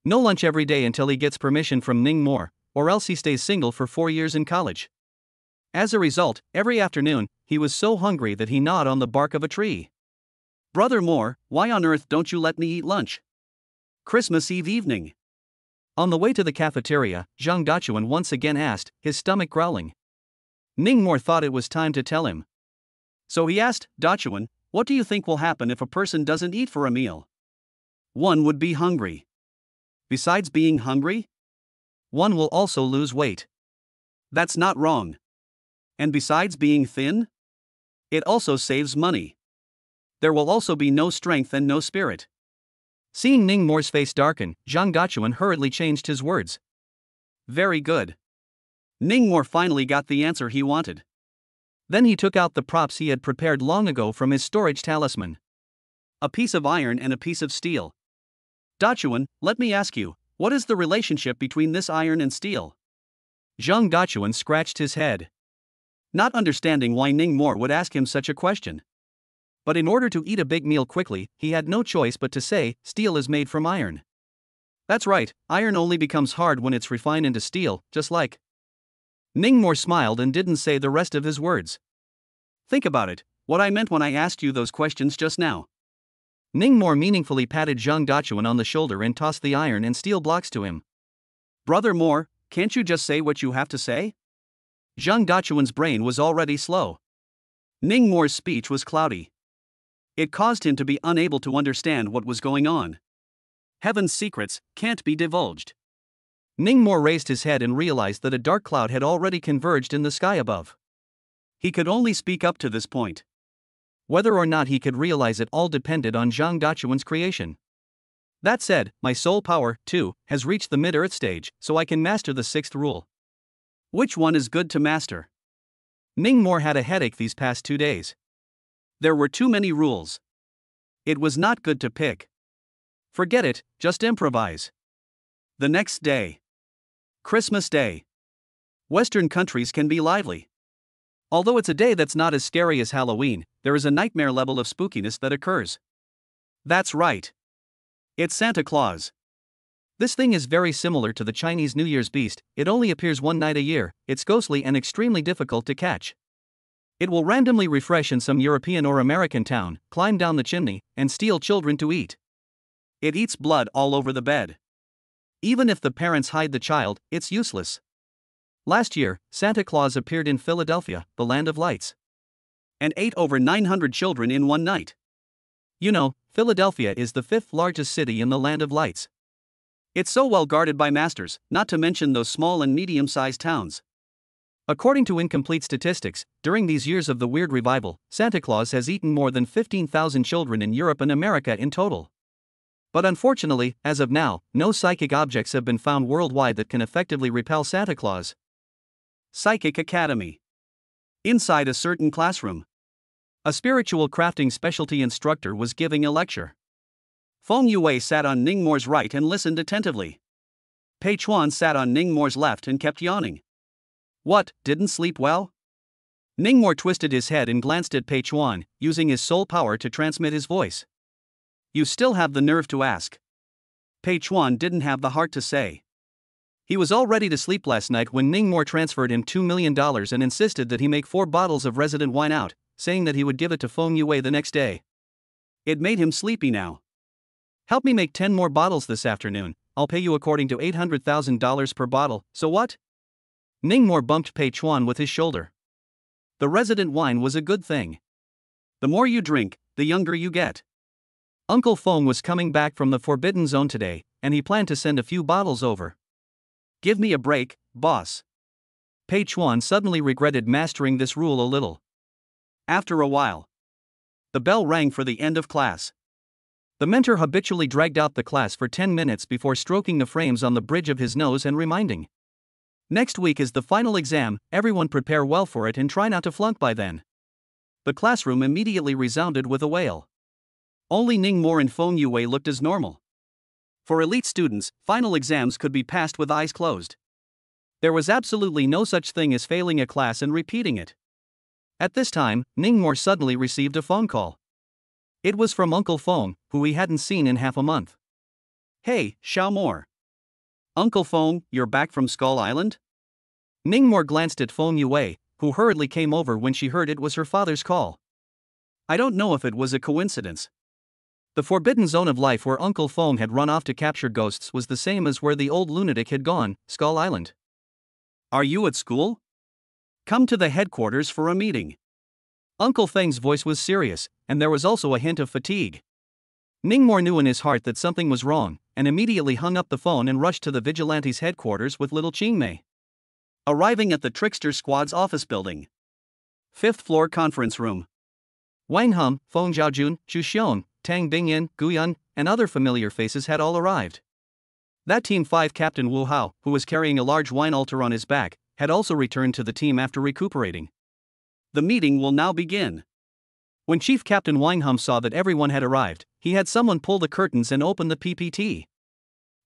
No lunch every day until he gets permission from Ningmore, or else he stays single for 4 years in college. As a result, every afternoon, he was so hungry that he gnawed on the bark of a tree. "Brother Moore, why on earth don't you let me eat lunch? Christmas Eve evening." On the way to the cafeteria, Zhang Dachuan once again asked, his stomach growling. Ningmore thought it was time to tell him. So he asked, "Dachuan, what do you think will happen if a person doesn't eat for a meal?" "One would be hungry. Besides being hungry, one will also lose weight." "That's not wrong. And besides being thin, it also saves money. There will also be no strength and no spirit." Seeing Ningmore's face darken, Zhang Dachuan hurriedly changed his words. "Very good." Ningmore finally got the answer he wanted. Then he took out the props he had prepared long ago from his storage talisman. A piece of iron and a piece of steel. "Dachuan, let me ask you, what is the relationship between this iron and steel?" Zhang Dachuan scratched his head, not understanding why Ningmore would ask him such a question. But in order to eat a big meal quickly, he had no choice but to say, "Steel is made from iron." "That's right, iron only becomes hard when it's refined into steel, just like..." Ningmore smiled and didn't say the rest of his words. "Think about it, what I meant when I asked you those questions just now." Ningmore meaningfully patted Zhang Dachuan on the shoulder and tossed the iron and steel blocks to him. Brother Moore, can't you just say what you have to say? Zhang Dachuan's brain was already slow. Ning Moore's speech was cloudy. It caused him to be unable to understand what was going on. Heaven's secrets can't be divulged. Ning Moore raised his head and realized that a dark cloud had already converged in the sky above. He could only speak up to this point. Whether or not he could realize it all depended on Zhang Dachuan's creation. That said, my soul power, too, has reached the mid-earth stage, so I can master the sixth rule. Which one is good to master? Ning Moore had a headache these past 2 days. There were too many rules. It was not good to pick. Forget it, just improvise. The next day. Christmas Day. Western countries can be lively. Although it's a day that's not as scary as Halloween, there is a nightmare level of spookiness that occurs. That's right. It's Santa Claus. This thing is very similar to the Chinese New Year's beast. It only appears one night a year, it's ghostly and extremely difficult to catch. It will randomly refresh in some European or American town, climb down the chimney, and steal children to eat. It eats blood all over the bed. Even if the parents hide the child, it's useless. Last year, Santa Claus appeared in Philadelphia, the land of lights, and ate over 900 children in one night. You know, Philadelphia is the 5th largest city in the land of lights. It's so well guarded by masters, not to mention those small and medium-sized towns. According to incomplete statistics, during these years of the weird revival, Santa Claus has eaten more than 15,000 children in Europe and America in total. But unfortunately, as of now, no psychic objects have been found worldwide that can effectively repel Santa Claus. Psychic Academy. Inside a certain classroom, a spiritual crafting specialty instructor was giving a lecture. Feng Yue sat on Ning Moore's right and listened attentively. Pei Chuan sat on Ning Moore's left and kept yawning. What, didn't sleep well? Ning Moore twisted his head and glanced at Pei Chuan, using his soul power to transmit his voice. You still have the nerve to ask. Pei Chuan didn't have the heart to say. He was all ready to sleep last night when Ning Moore transferred him $2 million and insisted that he make 4 bottles of resident wine out, saying that he would give it to Feng Yue the next day. It made him sleepy now. Help me make 10 more bottles this afternoon, I'll pay you according to $800,000 per bottle, so what? Ning Moore bumped Pei Chuan with his shoulder. The resident wine was a good thing. The more you drink, the younger you get. Uncle Feng was coming back from the Forbidden Zone today, and he planned to send a few bottles over. Give me a break, boss. Pei Chuan suddenly regretted mastering this rule a little. After a while, the bell rang for the end of class. The mentor habitually dragged out the class for 10 minutes before stroking the frames on the bridge of his nose and reminding. Next week is the final exam, everyone prepare well for it and try not to flunk by then. The classroom immediately resounded with a wail. Only Ning Moore and Feng Yue looked as normal. For elite students, final exams could be passed with eyes closed. There was absolutely no such thing as failing a class and repeating it. At this time, Ning Moore suddenly received a phone call. It was from Uncle Feng, who he hadn't seen in half a month. Hey, Xiao Moore. Uncle Feng, you're back from Skull Island? Ning Moore glanced at Feng Yue, who hurriedly came over when she heard it was her father's call. I don't know if it was a coincidence. The forbidden zone of life where Uncle Feng had run off to capture ghosts was the same as where the old lunatic had gone, Skull Island. Are you at school? Come to the headquarters for a meeting. Uncle Feng's voice was serious, and there was also a hint of fatigue. Ning Moore knew in his heart that something was wrong, and immediately hung up the phone and rushed to the vigilantes' headquarters with little Qingmei. Arriving at the Trickster Squad's office building. 5th floor conference room. Wang Hum, Feng Zhaojun, Zhu Xiong, Tang Bingyan, Gu Yun, and other familiar faces had all arrived. That Team 5 Captain Wu Hao, who was carrying a large wine altar on his back, had also returned to the team after recuperating. The meeting will now begin. When Chief Captain Wang Hum saw that everyone had arrived, he had someone pull the curtains and open the PPT.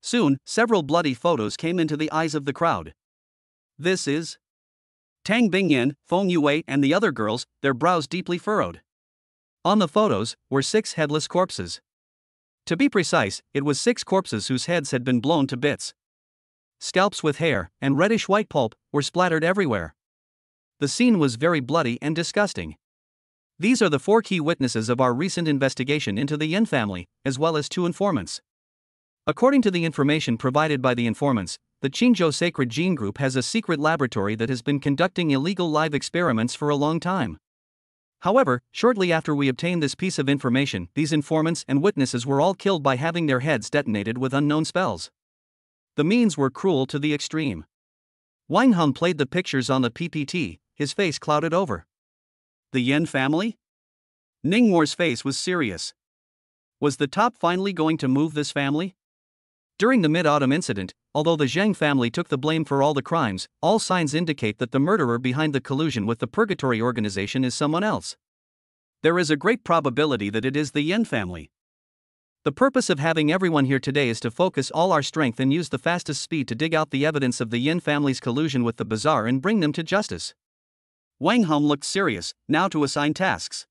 Soon, several bloody photos came into the eyes of the crowd. This is Tang Bingyan, Feng Yue, and the other girls, their brows deeply furrowed. On the photos were 6 headless corpses. To be precise, it was 6 corpses whose heads had been blown to bits. Scalps with hair and reddish-white pulp were splattered everywhere. The scene was very bloody and disgusting. These are the 4 key witnesses of our recent investigation into the Yin family, as well as 2 informants. According to the information provided by the informants, the Qingzhou Sacred Gene Group has a secret laboratory that has been conducting illegal live experiments for a long time. However, shortly after we obtained this piece of information, these informants and witnesses were all killed by having their heads detonated with unknown spells. The means were cruel to the extreme. Wang Hum played the pictures on the PPT, his face clouded over. The Yan family? Ning Moor's face was serious. Was the top finally going to move this family? During the Mid-Autumn incident, although the Zheng family took the blame for all the crimes, all signs indicate that the murderer behind the collusion with the Purgatory organization is someone else. There is a great probability that it is the Yan family. The purpose of having everyone here today is to focus all our strength and use the fastest speed to dig out the evidence of the Yan family's collusion with the bazaar and bring them to justice. Wang Hum looked serious, now to assign tasks.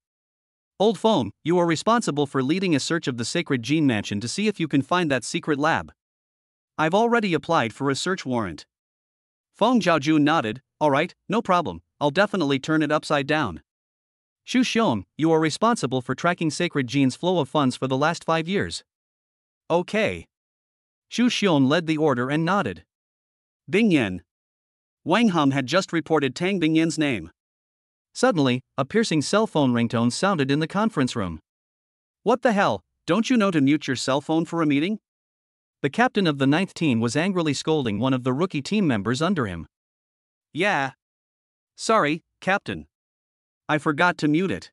Old Feng, you are responsible for leading a search of the Sacred Gene Mansion to see if you can find that secret lab. I've already applied for a search warrant. Feng Zhaojun nodded, alright, no problem, I'll definitely turn it upside down. Xu Xiong, you are responsible for tracking Sacred Gene's flow of funds for the last 5 years. Okay. Xu Xiong led the order and nodded. Bing Yan. Wang Hum had just reported Tang Bingyan's name. Suddenly, a piercing cell phone ringtone sounded in the conference room. What the hell, don't you know to mute your cell phone for a meeting? The captain of the 9th team was angrily scolding one of the rookie team members under him. Yeah. Sorry, Captain. I forgot to mute it.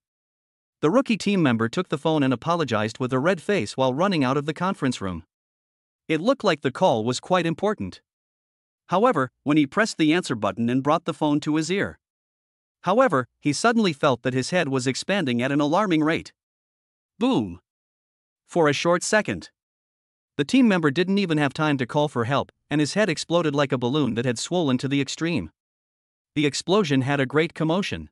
The rookie team member took the phone and apologized with a red face while running out of the conference room. It looked like the call was quite important. However, when he pressed the answer button and brought the phone to his ear. However, he suddenly felt that his head was expanding at an alarming rate. Boom! For a short second. The team member didn't even have time to call for help, and his head exploded like a balloon that had swollen to the extreme. The explosion had a great commotion.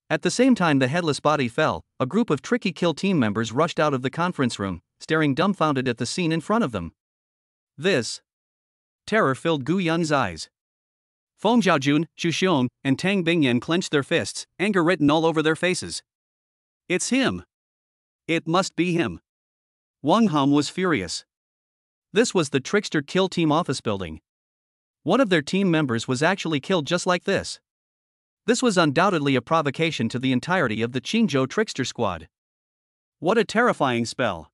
At the same time the headless body fell, a group of Tricky Kill team members rushed out of the conference room, staring dumbfounded at the scene in front of them. This terror filled Gu Yun's eyes. Feng Zhaojun, Xu Xiong, and Tang Bingyan clenched their fists, anger written all over their faces. It's him! It must be him! Wang Hum was furious. This was the Trickster Kill Team office building. One of their team members was actually killed just like this. This was undoubtedly a provocation to the entirety of the Qingzhou Trickster squad. What a terrifying spell!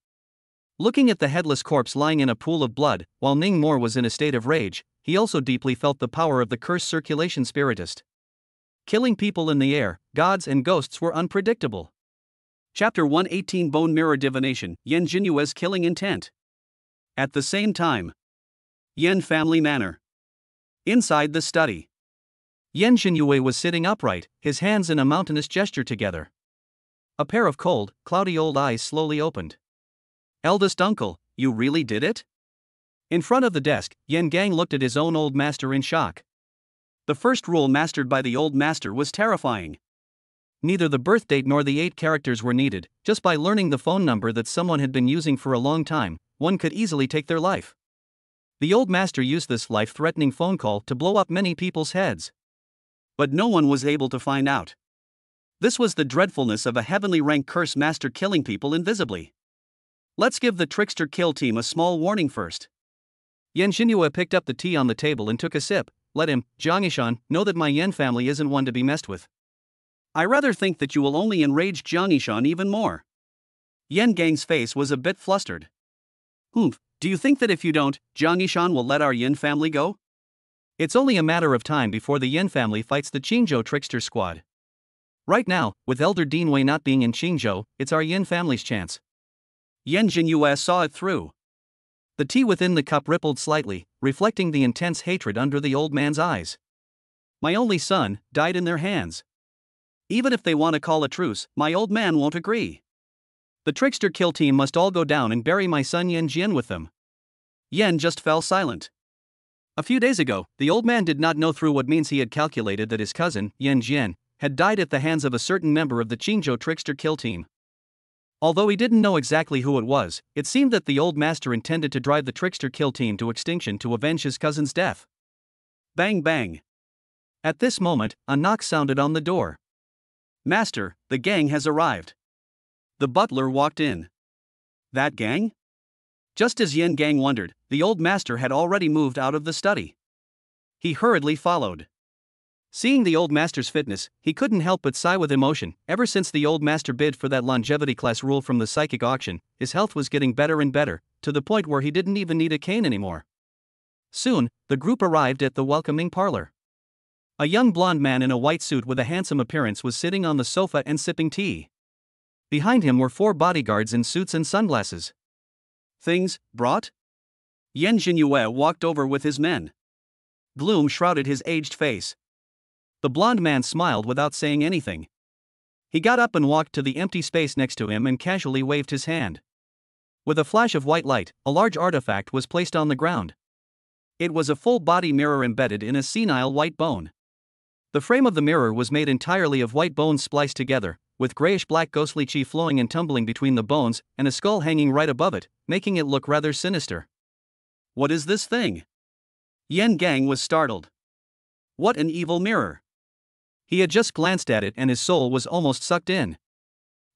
Looking at the headless corpse lying in a pool of blood, while Ning Moore was in a state of rage, he also deeply felt the power of the cursed circulation spiritist. Killing people in the air, gods and ghosts were unpredictable. Chapter 118 Bone Mirror Divination, Yan Jinyue's Killing Intent. At the same time, Yan Family Manor. Inside the study, Yan Jinyue was sitting upright, his hands in a mountainous gesture together. A pair of cold, cloudy old eyes slowly opened. Eldest uncle, you really did it? In front of the desk, Yan Gang looked at his own old master in shock. The first rule mastered by the old master was terrifying. Neither the birth date nor the 8 characters were needed, just by learning the phone number that someone had been using for a long time, one could easily take their life. The old master used this life-threatening phone call to blow up many people's heads. But no one was able to find out. This was the dreadfulness of a heavenly rank curse master killing people invisibly. Let's give the Trickster Kill team a small warning first. Yan Jinyue picked up the tea on the table and took a sip. Let him, Jiang Yishan, know that my Yan family isn't one to be messed with. I rather think that you will only enrage Jiang Yishan even more. Yan Gang's face was a bit flustered. Do you think that if you don't, Jiang Yishan will let our Yan family go? It's only a matter of time before the Yan family fights the Qingzhou Trickster squad. Right now, with Elder Dean Wei not being in Qingzhou, it's our Yan family's chance. Yan Jinyue saw it through. The tea within the cup rippled slightly, reflecting the intense hatred under the old man's eyes. My only son died in their hands. Even if they want to call a truce, my old man won't agree. The Trickster Kill team must all go down and bury my son Yan Jian with them. Yan just fell silent. A few days ago, the old man did not know through what means he had calculated that his cousin, Yan Jian, had died at the hands of a certain member of the Qingzhou Trickster Kill team. Although he didn't know exactly who it was, it seemed that the old master intended to drive the Trickster Kill team to extinction to avenge his cousin's death. Bang bang. At this moment, a knock sounded on the door. Master, the gang has arrived. The butler walked in. That gang? Just as Yin Gang wondered, the old master had already moved out of the study. He hurriedly followed. Seeing the old master's fitness, he couldn't help but sigh with emotion. Ever since the old master bid for that longevity class rule from the psychic auction, his health was getting better and better, to the point where he didn't even need a cane anymore. Soon, the group arrived at the welcoming parlor. A young blonde man in a white suit with a handsome appearance was sitting on the sofa and sipping tea. Behind him were 4 bodyguards in suits and sunglasses. Things brought? Yan Jinyue walked over with his men. Gloom shrouded his aged face. The blonde man smiled without saying anything. He got up and walked to the empty space next to him and casually waved his hand. With a flash of white light, a large artifact was placed on the ground. It was a full-body mirror embedded in a senile white bone. The frame of the mirror was made entirely of white bones spliced together, with grayish-black ghostly chi flowing and tumbling between the bones, and a skull hanging right above it, making it look rather sinister. What is this thing? Yen Gang was startled. What an evil mirror! He had just glanced at it and his soul was almost sucked in.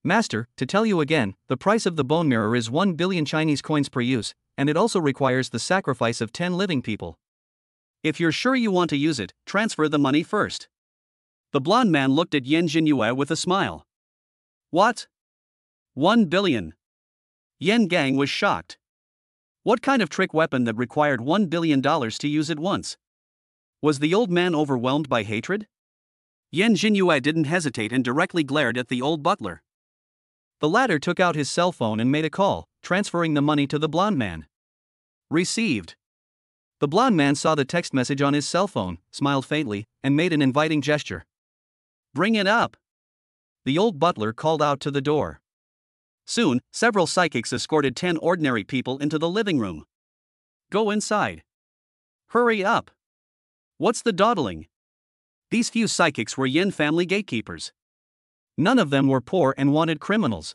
Master, to tell you again, the price of the bone mirror is 1 billion Chinese coins per use, and it also requires the sacrifice of 10 living people. If you're sure you want to use it, transfer the money first. The blonde man looked at Yen Jinyue with a smile. What? 1 billion? Yen Gang was shocked. What kind of trick weapon that required $1 billion to use at once? Was the old man overwhelmed by hatred? Yen Jinyue didn't hesitate and directly glared at the old butler. The latter took out his cell phone and made a call, transferring the money to the blonde man. Received. The blonde man saw the text message on his cell phone, smiled faintly, and made an inviting gesture. Bring it up. The old butler called out to the door. Soon, several psychics escorted 10 ordinary people into the living room. Go inside. Hurry up. What's the dawdling? These few psychics were Yin family gatekeepers. None of them were poor and wanted criminals.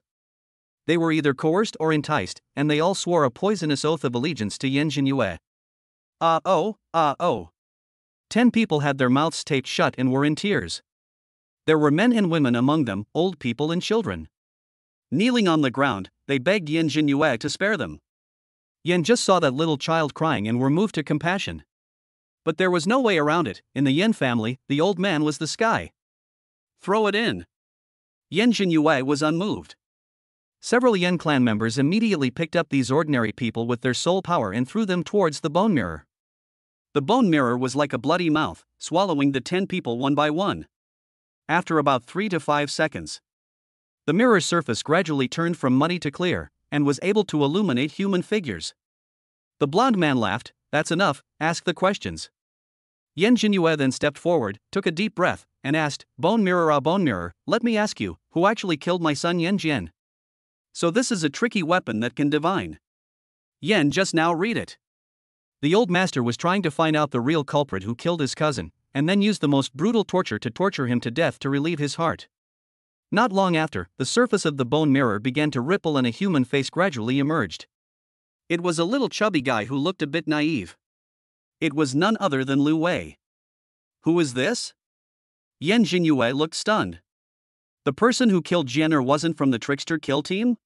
They were either coerced or enticed, and they all swore a poisonous oath of allegiance to Yen Jinyue. 10 people had their mouths taped shut and were in tears. There were men and women among them, old people and children. Kneeling on the ground, they begged Yen Jinyue to spare them. Yen just saw that little child crying and were moved to compassion. But there was no way around it. In the Yen family, the old man was the sky. Throw it in. Yen Jinyue was unmoved. Several Yen clan members immediately picked up these ordinary people with their soul power and threw them towards the bone mirror. The bone mirror was like a bloody mouth, swallowing the 10 people one by one. After about 3 to 5 seconds, the mirror's surface gradually turned from muddy to clear, and was able to illuminate human figures. The blonde man laughed. That's enough, ask the questions. Yen Jinyue then stepped forward, took a deep breath, and asked, bone mirror, let me ask you, who actually killed my son Yen Jian? So this is a tricky weapon that can divine. Yen just now read it. The old master was trying to find out the real culprit who killed his cousin, and then used the most brutal torture to torture him to death to relieve his heart. Not long after, the surface of the bone mirror began to ripple and a human face gradually emerged. It was a little chubby guy who looked a bit naive. It was none other than Lu Wei. Who is this? Yen Jinyue looked stunned. The person who killed Jianer wasn't from the trickster kill team?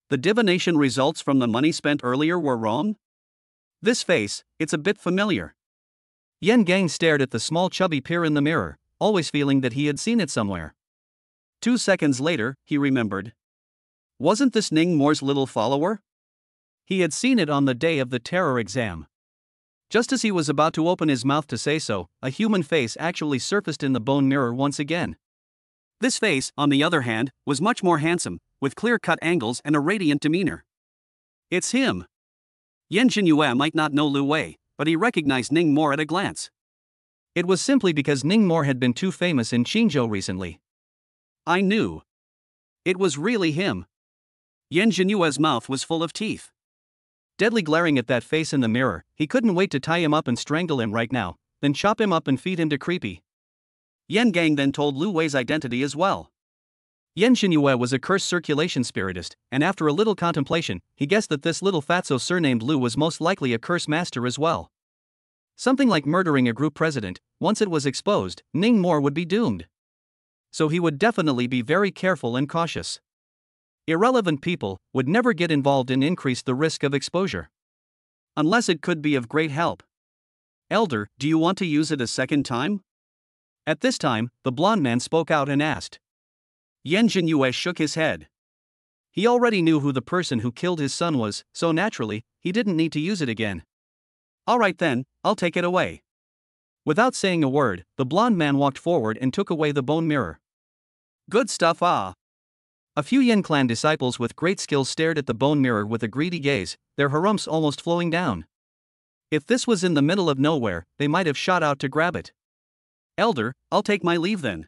The divination results from the money spent earlier were wrong? This face, it's a bit familiar. Yen Gang stared at the small chubby peer in the mirror, always feeling that he had seen it somewhere. 2 seconds later, he remembered. Wasn't this Ning More's little follower? He had seen it on the day of the terror exam. Just as he was about to open his mouth to say so, a human face actually surfaced in the bone mirror once again. This face, on the other hand, was much more handsome, with clear-cut angles and a radiant demeanor. It's him. Yen Jinyue might not know Lu Wei, but he recognized Ning More at a glance. It was simply because Ning More had been too famous in Qingzhou recently. I knew. It was really him. Yen Jinyue's mouth was full of teeth. Deadly glaring at that face in the mirror, he couldn't wait to tie him up and strangle him right now, then chop him up and feed him to Creepy. Yen Gang then told Lu Wei's identity as well. Yen Jinyue was a cursed circulation spiritist, and after a little contemplation, he guessed that this little fatso surnamed Lu was most likely a curse master as well. Something like murdering a group president. Once it was exposed, Ning More would be doomed. So he would definitely be very careful and cautious. Irrelevant people would never get involved and increase the risk of exposure. Unless it could be of great help. Elder, do you want to use it a second time? At this time, the blond man spoke out and asked. Yan Jinyue shook his head. He already knew who the person who killed his son was, so naturally, he didn't need to use it again. Alright then, I'll take it away. Without saying a word, the blond man walked forward and took away the bone mirror. Good stuff, ah. A few Yin clan disciples with great skill stared at the bone mirror with a greedy gaze, their harums almost flowing down. If this was in the middle of nowhere, they might have shot out to grab it. Elder, I'll take my leave then.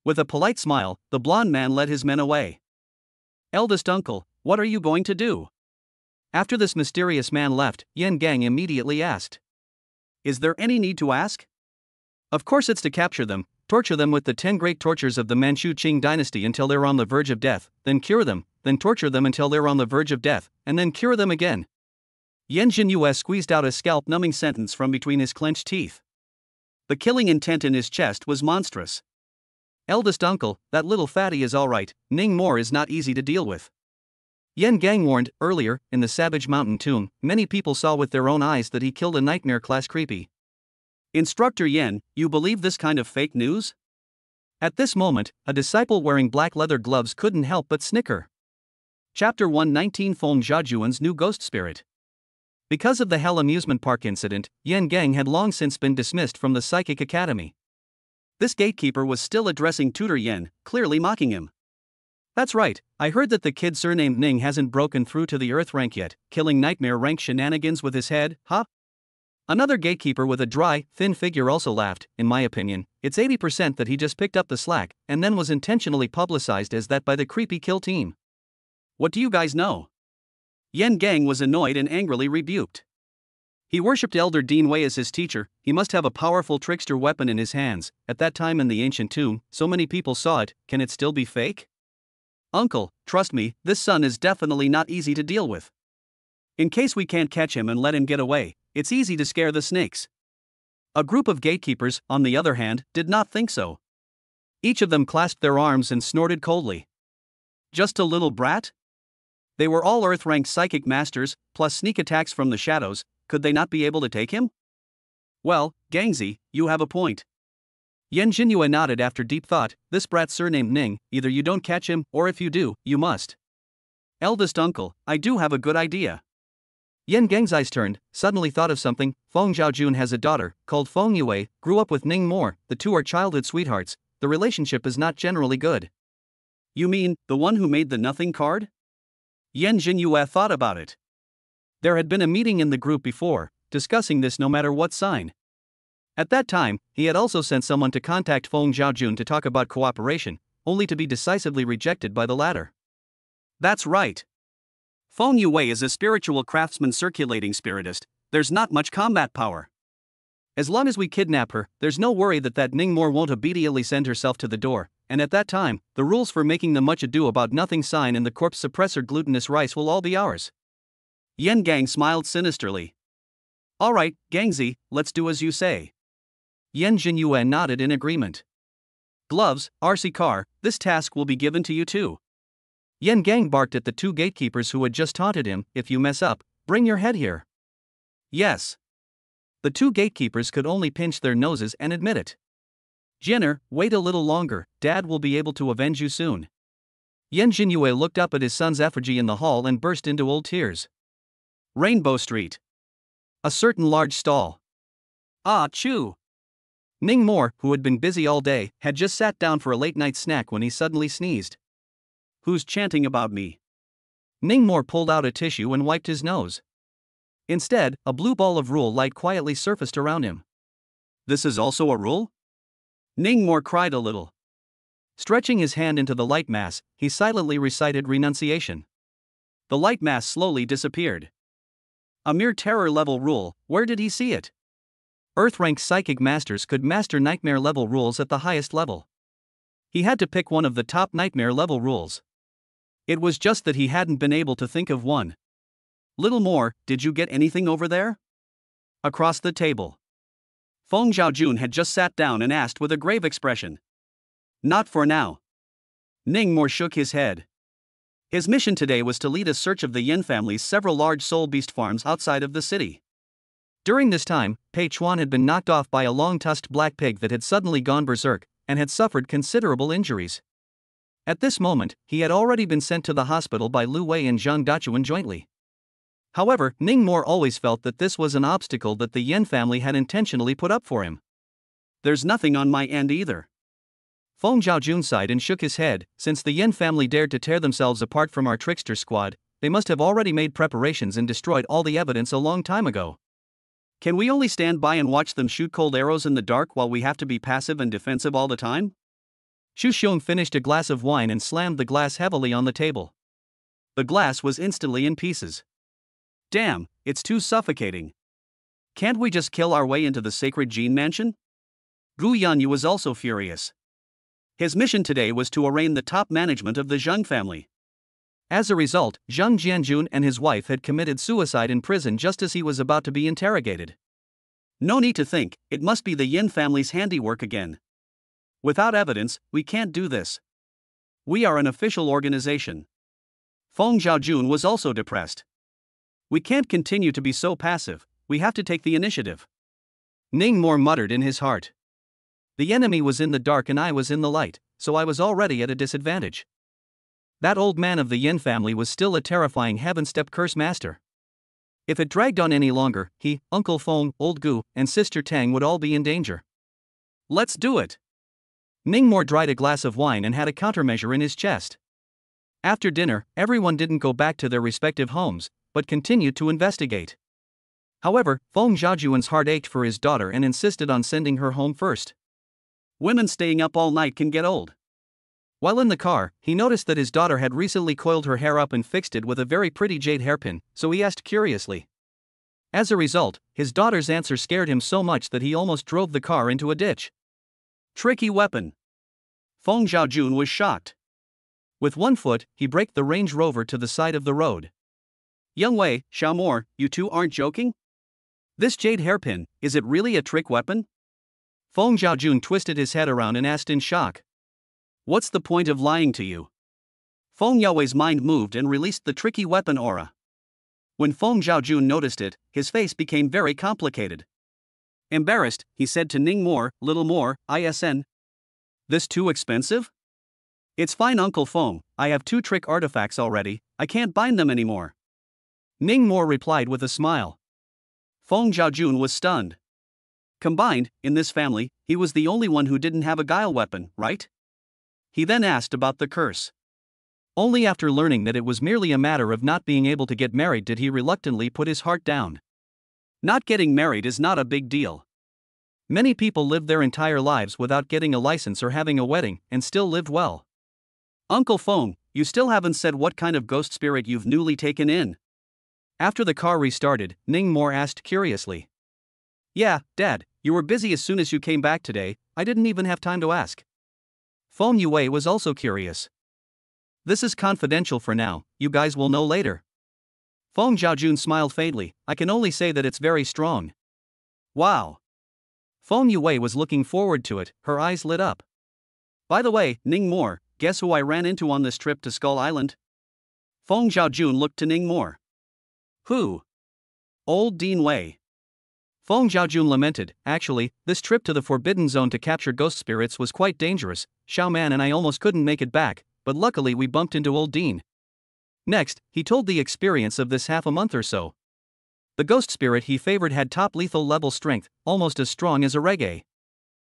With a polite smile, the blond man led his men away. Eldest uncle, what are you going to do? After this mysterious man left, Yan Gang immediately asked. Is there any need to ask? Of course it's to capture them, torture them with the 10 great tortures of the Manchu Qing dynasty until they're on the verge of death, then cure them, then torture them until they're on the verge of death, and then cure them again. Yan Jinyue squeezed out a scalp-numbing sentence from between his clenched teeth. The killing intent in his chest was monstrous. Eldest uncle, that little fatty is alright, Ning Mor is not easy to deal with. Yan Gang warned, earlier, in the Savage Mountain tomb, many people saw with their own eyes that he killed a nightmare-class creepy. Instructor Yan, you believe this kind of fake news? At this moment, a disciple wearing black leather gloves couldn't help but snicker. Chapter 119 Feng Xiaojuan's New Ghost Spirit. Because of the Hell Amusement Park incident, Yan Gang had long since been dismissed from the Psychic Academy. This gatekeeper was still addressing Tutor Yan, clearly mocking him. That's right, I heard that the kid surnamed Ning hasn't broken through to the Earth rank yet, killing nightmare rank shenanigans with his head, huh? Another gatekeeper with a dry, thin figure also laughed. In my opinion, it's 80% that he just picked up the slack, and then was intentionally publicized as that by the creepy kill team. What do you guys know? Yan Gang was annoyed and angrily rebuked. He worshipped Elder Dean Wei as his teacher. He must have a powerful trickster weapon in his hands. At that time in the ancient tomb, so many people saw it, can it still be fake? Uncle, trust me, this son is definitely not easy to deal with. In case we can't catch him and let him get away, it's easy to scare the snakes. A group of gatekeepers, on the other hand, did not think so. Each of them clasped their arms and snorted coldly. Just a little brat? They were all Earth-ranked psychic masters, plus sneak attacks from the shadows. Could they not be able to take him? Well, Gangzi, you have a point. Yan Jinyue nodded after deep thought. This brat surnamed Ning, either you don't catch him, or if you do, you must. Eldest uncle, I do have a good idea. Yan Gang's eyes turned, suddenly thought of something. Feng Xiaojun has a daughter, called Feng Yue, grew up with Ning Mor, the two are childhood sweethearts, the relationship is not generally good. You mean, the one who made the nothing card? Yan Jinyue thought about it. There had been a meeting in the group before, discussing this no matter what sign. At that time, he had also sent someone to contact Feng Xiaojun to talk about cooperation, only to be decisively rejected by the latter. That's right. Feng Yue is a spiritual craftsman circulating spiritist, there's not much combat power. As long as we kidnap her, there's no worry that Ning Mor won't obediently send herself to the door, and at that time, the rules for making the much ado about nothing sign and the corpse suppressor glutinous rice will all be ours. Yan Gang smiled sinisterly. Alright, Gangzi, let's do as you say. Yan Jinyue nodded in agreement. Gloves, RC Car, this task will be given to you too. Yan Gang barked at the two gatekeepers who had just taunted him, if you mess up, bring your head here. Yes. The two gatekeepers could only pinch their noses and admit it. Jinner, wait a little longer, Dad will be able to avenge you soon. Yan Jinyue looked up at his son's effigy in the hall and burst into old tears. Rainbow Street. A certain large stall. Ah, Chu. Ning Mor, who had been busy all day, had just sat down for a late-night snack when he suddenly sneezed. Who's chanting about me? Ning Mor pulled out a tissue and wiped his nose. Instead, a blue ball of rule light quietly surfaced around him. This is also a rule? Ning Mor cried a little. Stretching his hand into the light mass, he silently recited renunciation. The light mass slowly disappeared. A mere terror-level rule, where did he see it? Earth-ranked psychic masters could master nightmare-level rules at the highest level. He had to pick one of the top nightmare-level rules. It was just that he hadn't been able to think of one. Little more, did you get anything over there? Across the table. Feng Xiaojun had just sat down and asked with a grave expression. Not for now. Ning Mor shook his head. His mission today was to lead a search of the Yin family's several large soul beast farms outside of the city. During this time, Pei Chuan had been knocked off by a long-tusked black pig that had suddenly gone berserk and had suffered considerable injuries. At this moment, he had already been sent to the hospital by Lu Wei and Zhang Dachuan jointly. However, Ning Mo always felt that this was an obstacle that the Yin family had intentionally put up for him. "There's nothing on my end either." Feng Zhaojun sighed and shook his head. Since the Yin family dared to tear themselves apart from our trickster squad, they must have already made preparations and destroyed all the evidence a long time ago. Can we only stand by and watch them shoot cold arrows in the dark while we have to be passive and defensive all the time? Xu Xiong finished a glass of wine and slammed the glass heavily on the table. The glass was instantly in pieces. Damn, it's too suffocating. Can't we just kill our way into the sacred Jin mansion? Gu Yanyu was also furious. His mission today was to arraign the top management of the Zheng family. As a result, Zheng Jianjun and his wife had committed suicide in prison just as he was about to be interrogated. No need to think, it must be the Yin family's handiwork again. Without evidence, we can't do this. We are an official organization. Feng Zhaojun was also depressed. We can't continue to be so passive, we have to take the initiative. Ning Mo muttered in his heart. The enemy was in the dark and I was in the light, so I was already at a disadvantage. That old man of the Yin family was still a terrifying heaven-step curse master. If it dragged on any longer, he, Uncle Feng, Old Gu, and Sister Tang would all be in danger. Let's do it. Ning Mo dried a glass of wine and had a countermeasure in his chest. After dinner, everyone didn't go back to their respective homes, but continued to investigate. However, Feng Zhaojuan's heart ached for his daughter and insisted on sending her home first. Women staying up all night can get old. While in the car, he noticed that his daughter had recently coiled her hair up and fixed it with a very pretty jade hairpin, so he asked curiously. As a result, his daughter's answer scared him so much that he almost drove the car into a ditch. Tricky weapon. Feng Zhaojun was shocked. With one foot, he braked the Range Rover to the side of the road. Young Wei, Xiaomor, you two aren't joking? This jade hairpin, is it really a trick weapon? Feng Zhaojun twisted his head around and asked in shock. What's the point of lying to you? Feng Yauwei's mind moved and released the tricky weapon aura. When Feng Zhaojun noticed it, his face became very complicated. Embarrassed, he said to Ning Mo, little more, ISN. This too expensive? It's fine Uncle Feng, I have 2 trick artifacts already, I can't bind them anymore. Ning Mo replied with a smile. Feng Zhaojun was stunned. Combined, in this family, he was the only one who didn't have a guile weapon, right? He then asked about the curse. Only after learning that it was merely a matter of not being able to get married did he reluctantly put his heart down. Not getting married is not a big deal. Many people live their entire lives without getting a license or having a wedding, and still lived well. Uncle Feng, you still haven't said what kind of ghost spirit you've newly taken in. After the car restarted, Ning Mo asked curiously. Yeah, Dad, you were busy as soon as you came back today, I didn't even have time to ask. Feng Yue was also curious. This is confidential for now, you guys will know later. Feng Zhaojun smiled faintly, I can only say that it's very strong. Wow. Feng Yue was looking forward to it, her eyes lit up. By the way, Ning Mo, guess who I ran into on this trip to Skull Island? Feng Zhaojun looked to Ning Mo. Who? Old Dean Wei. Feng Zhaojun lamented, actually, this trip to the Forbidden Zone to capture ghost spirits was quite dangerous, Xiao Man and I almost couldn't make it back, but luckily we bumped into old Dean. Next, he told the experience of this half a month or so. The ghost spirit he favored had top lethal level strength, almost as strong as a reggae.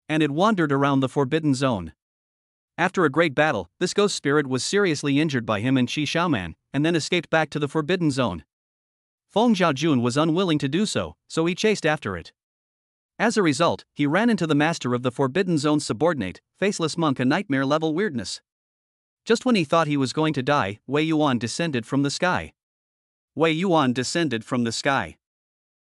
And it wandered around the Forbidden Zone. After a great battle, this ghost spirit was seriously injured by him and Qi Xiaoman, and then escaped back to the Forbidden Zone. Feng Zhaojun was unwilling to do so, so he chased after it. As a result, he ran into the master of the Forbidden Zone's subordinate, Faceless Monk, a nightmare-level weirdness. Just when he thought he was going to die, Wei Yuan descended from the sky. Wei Yuan descended from the sky.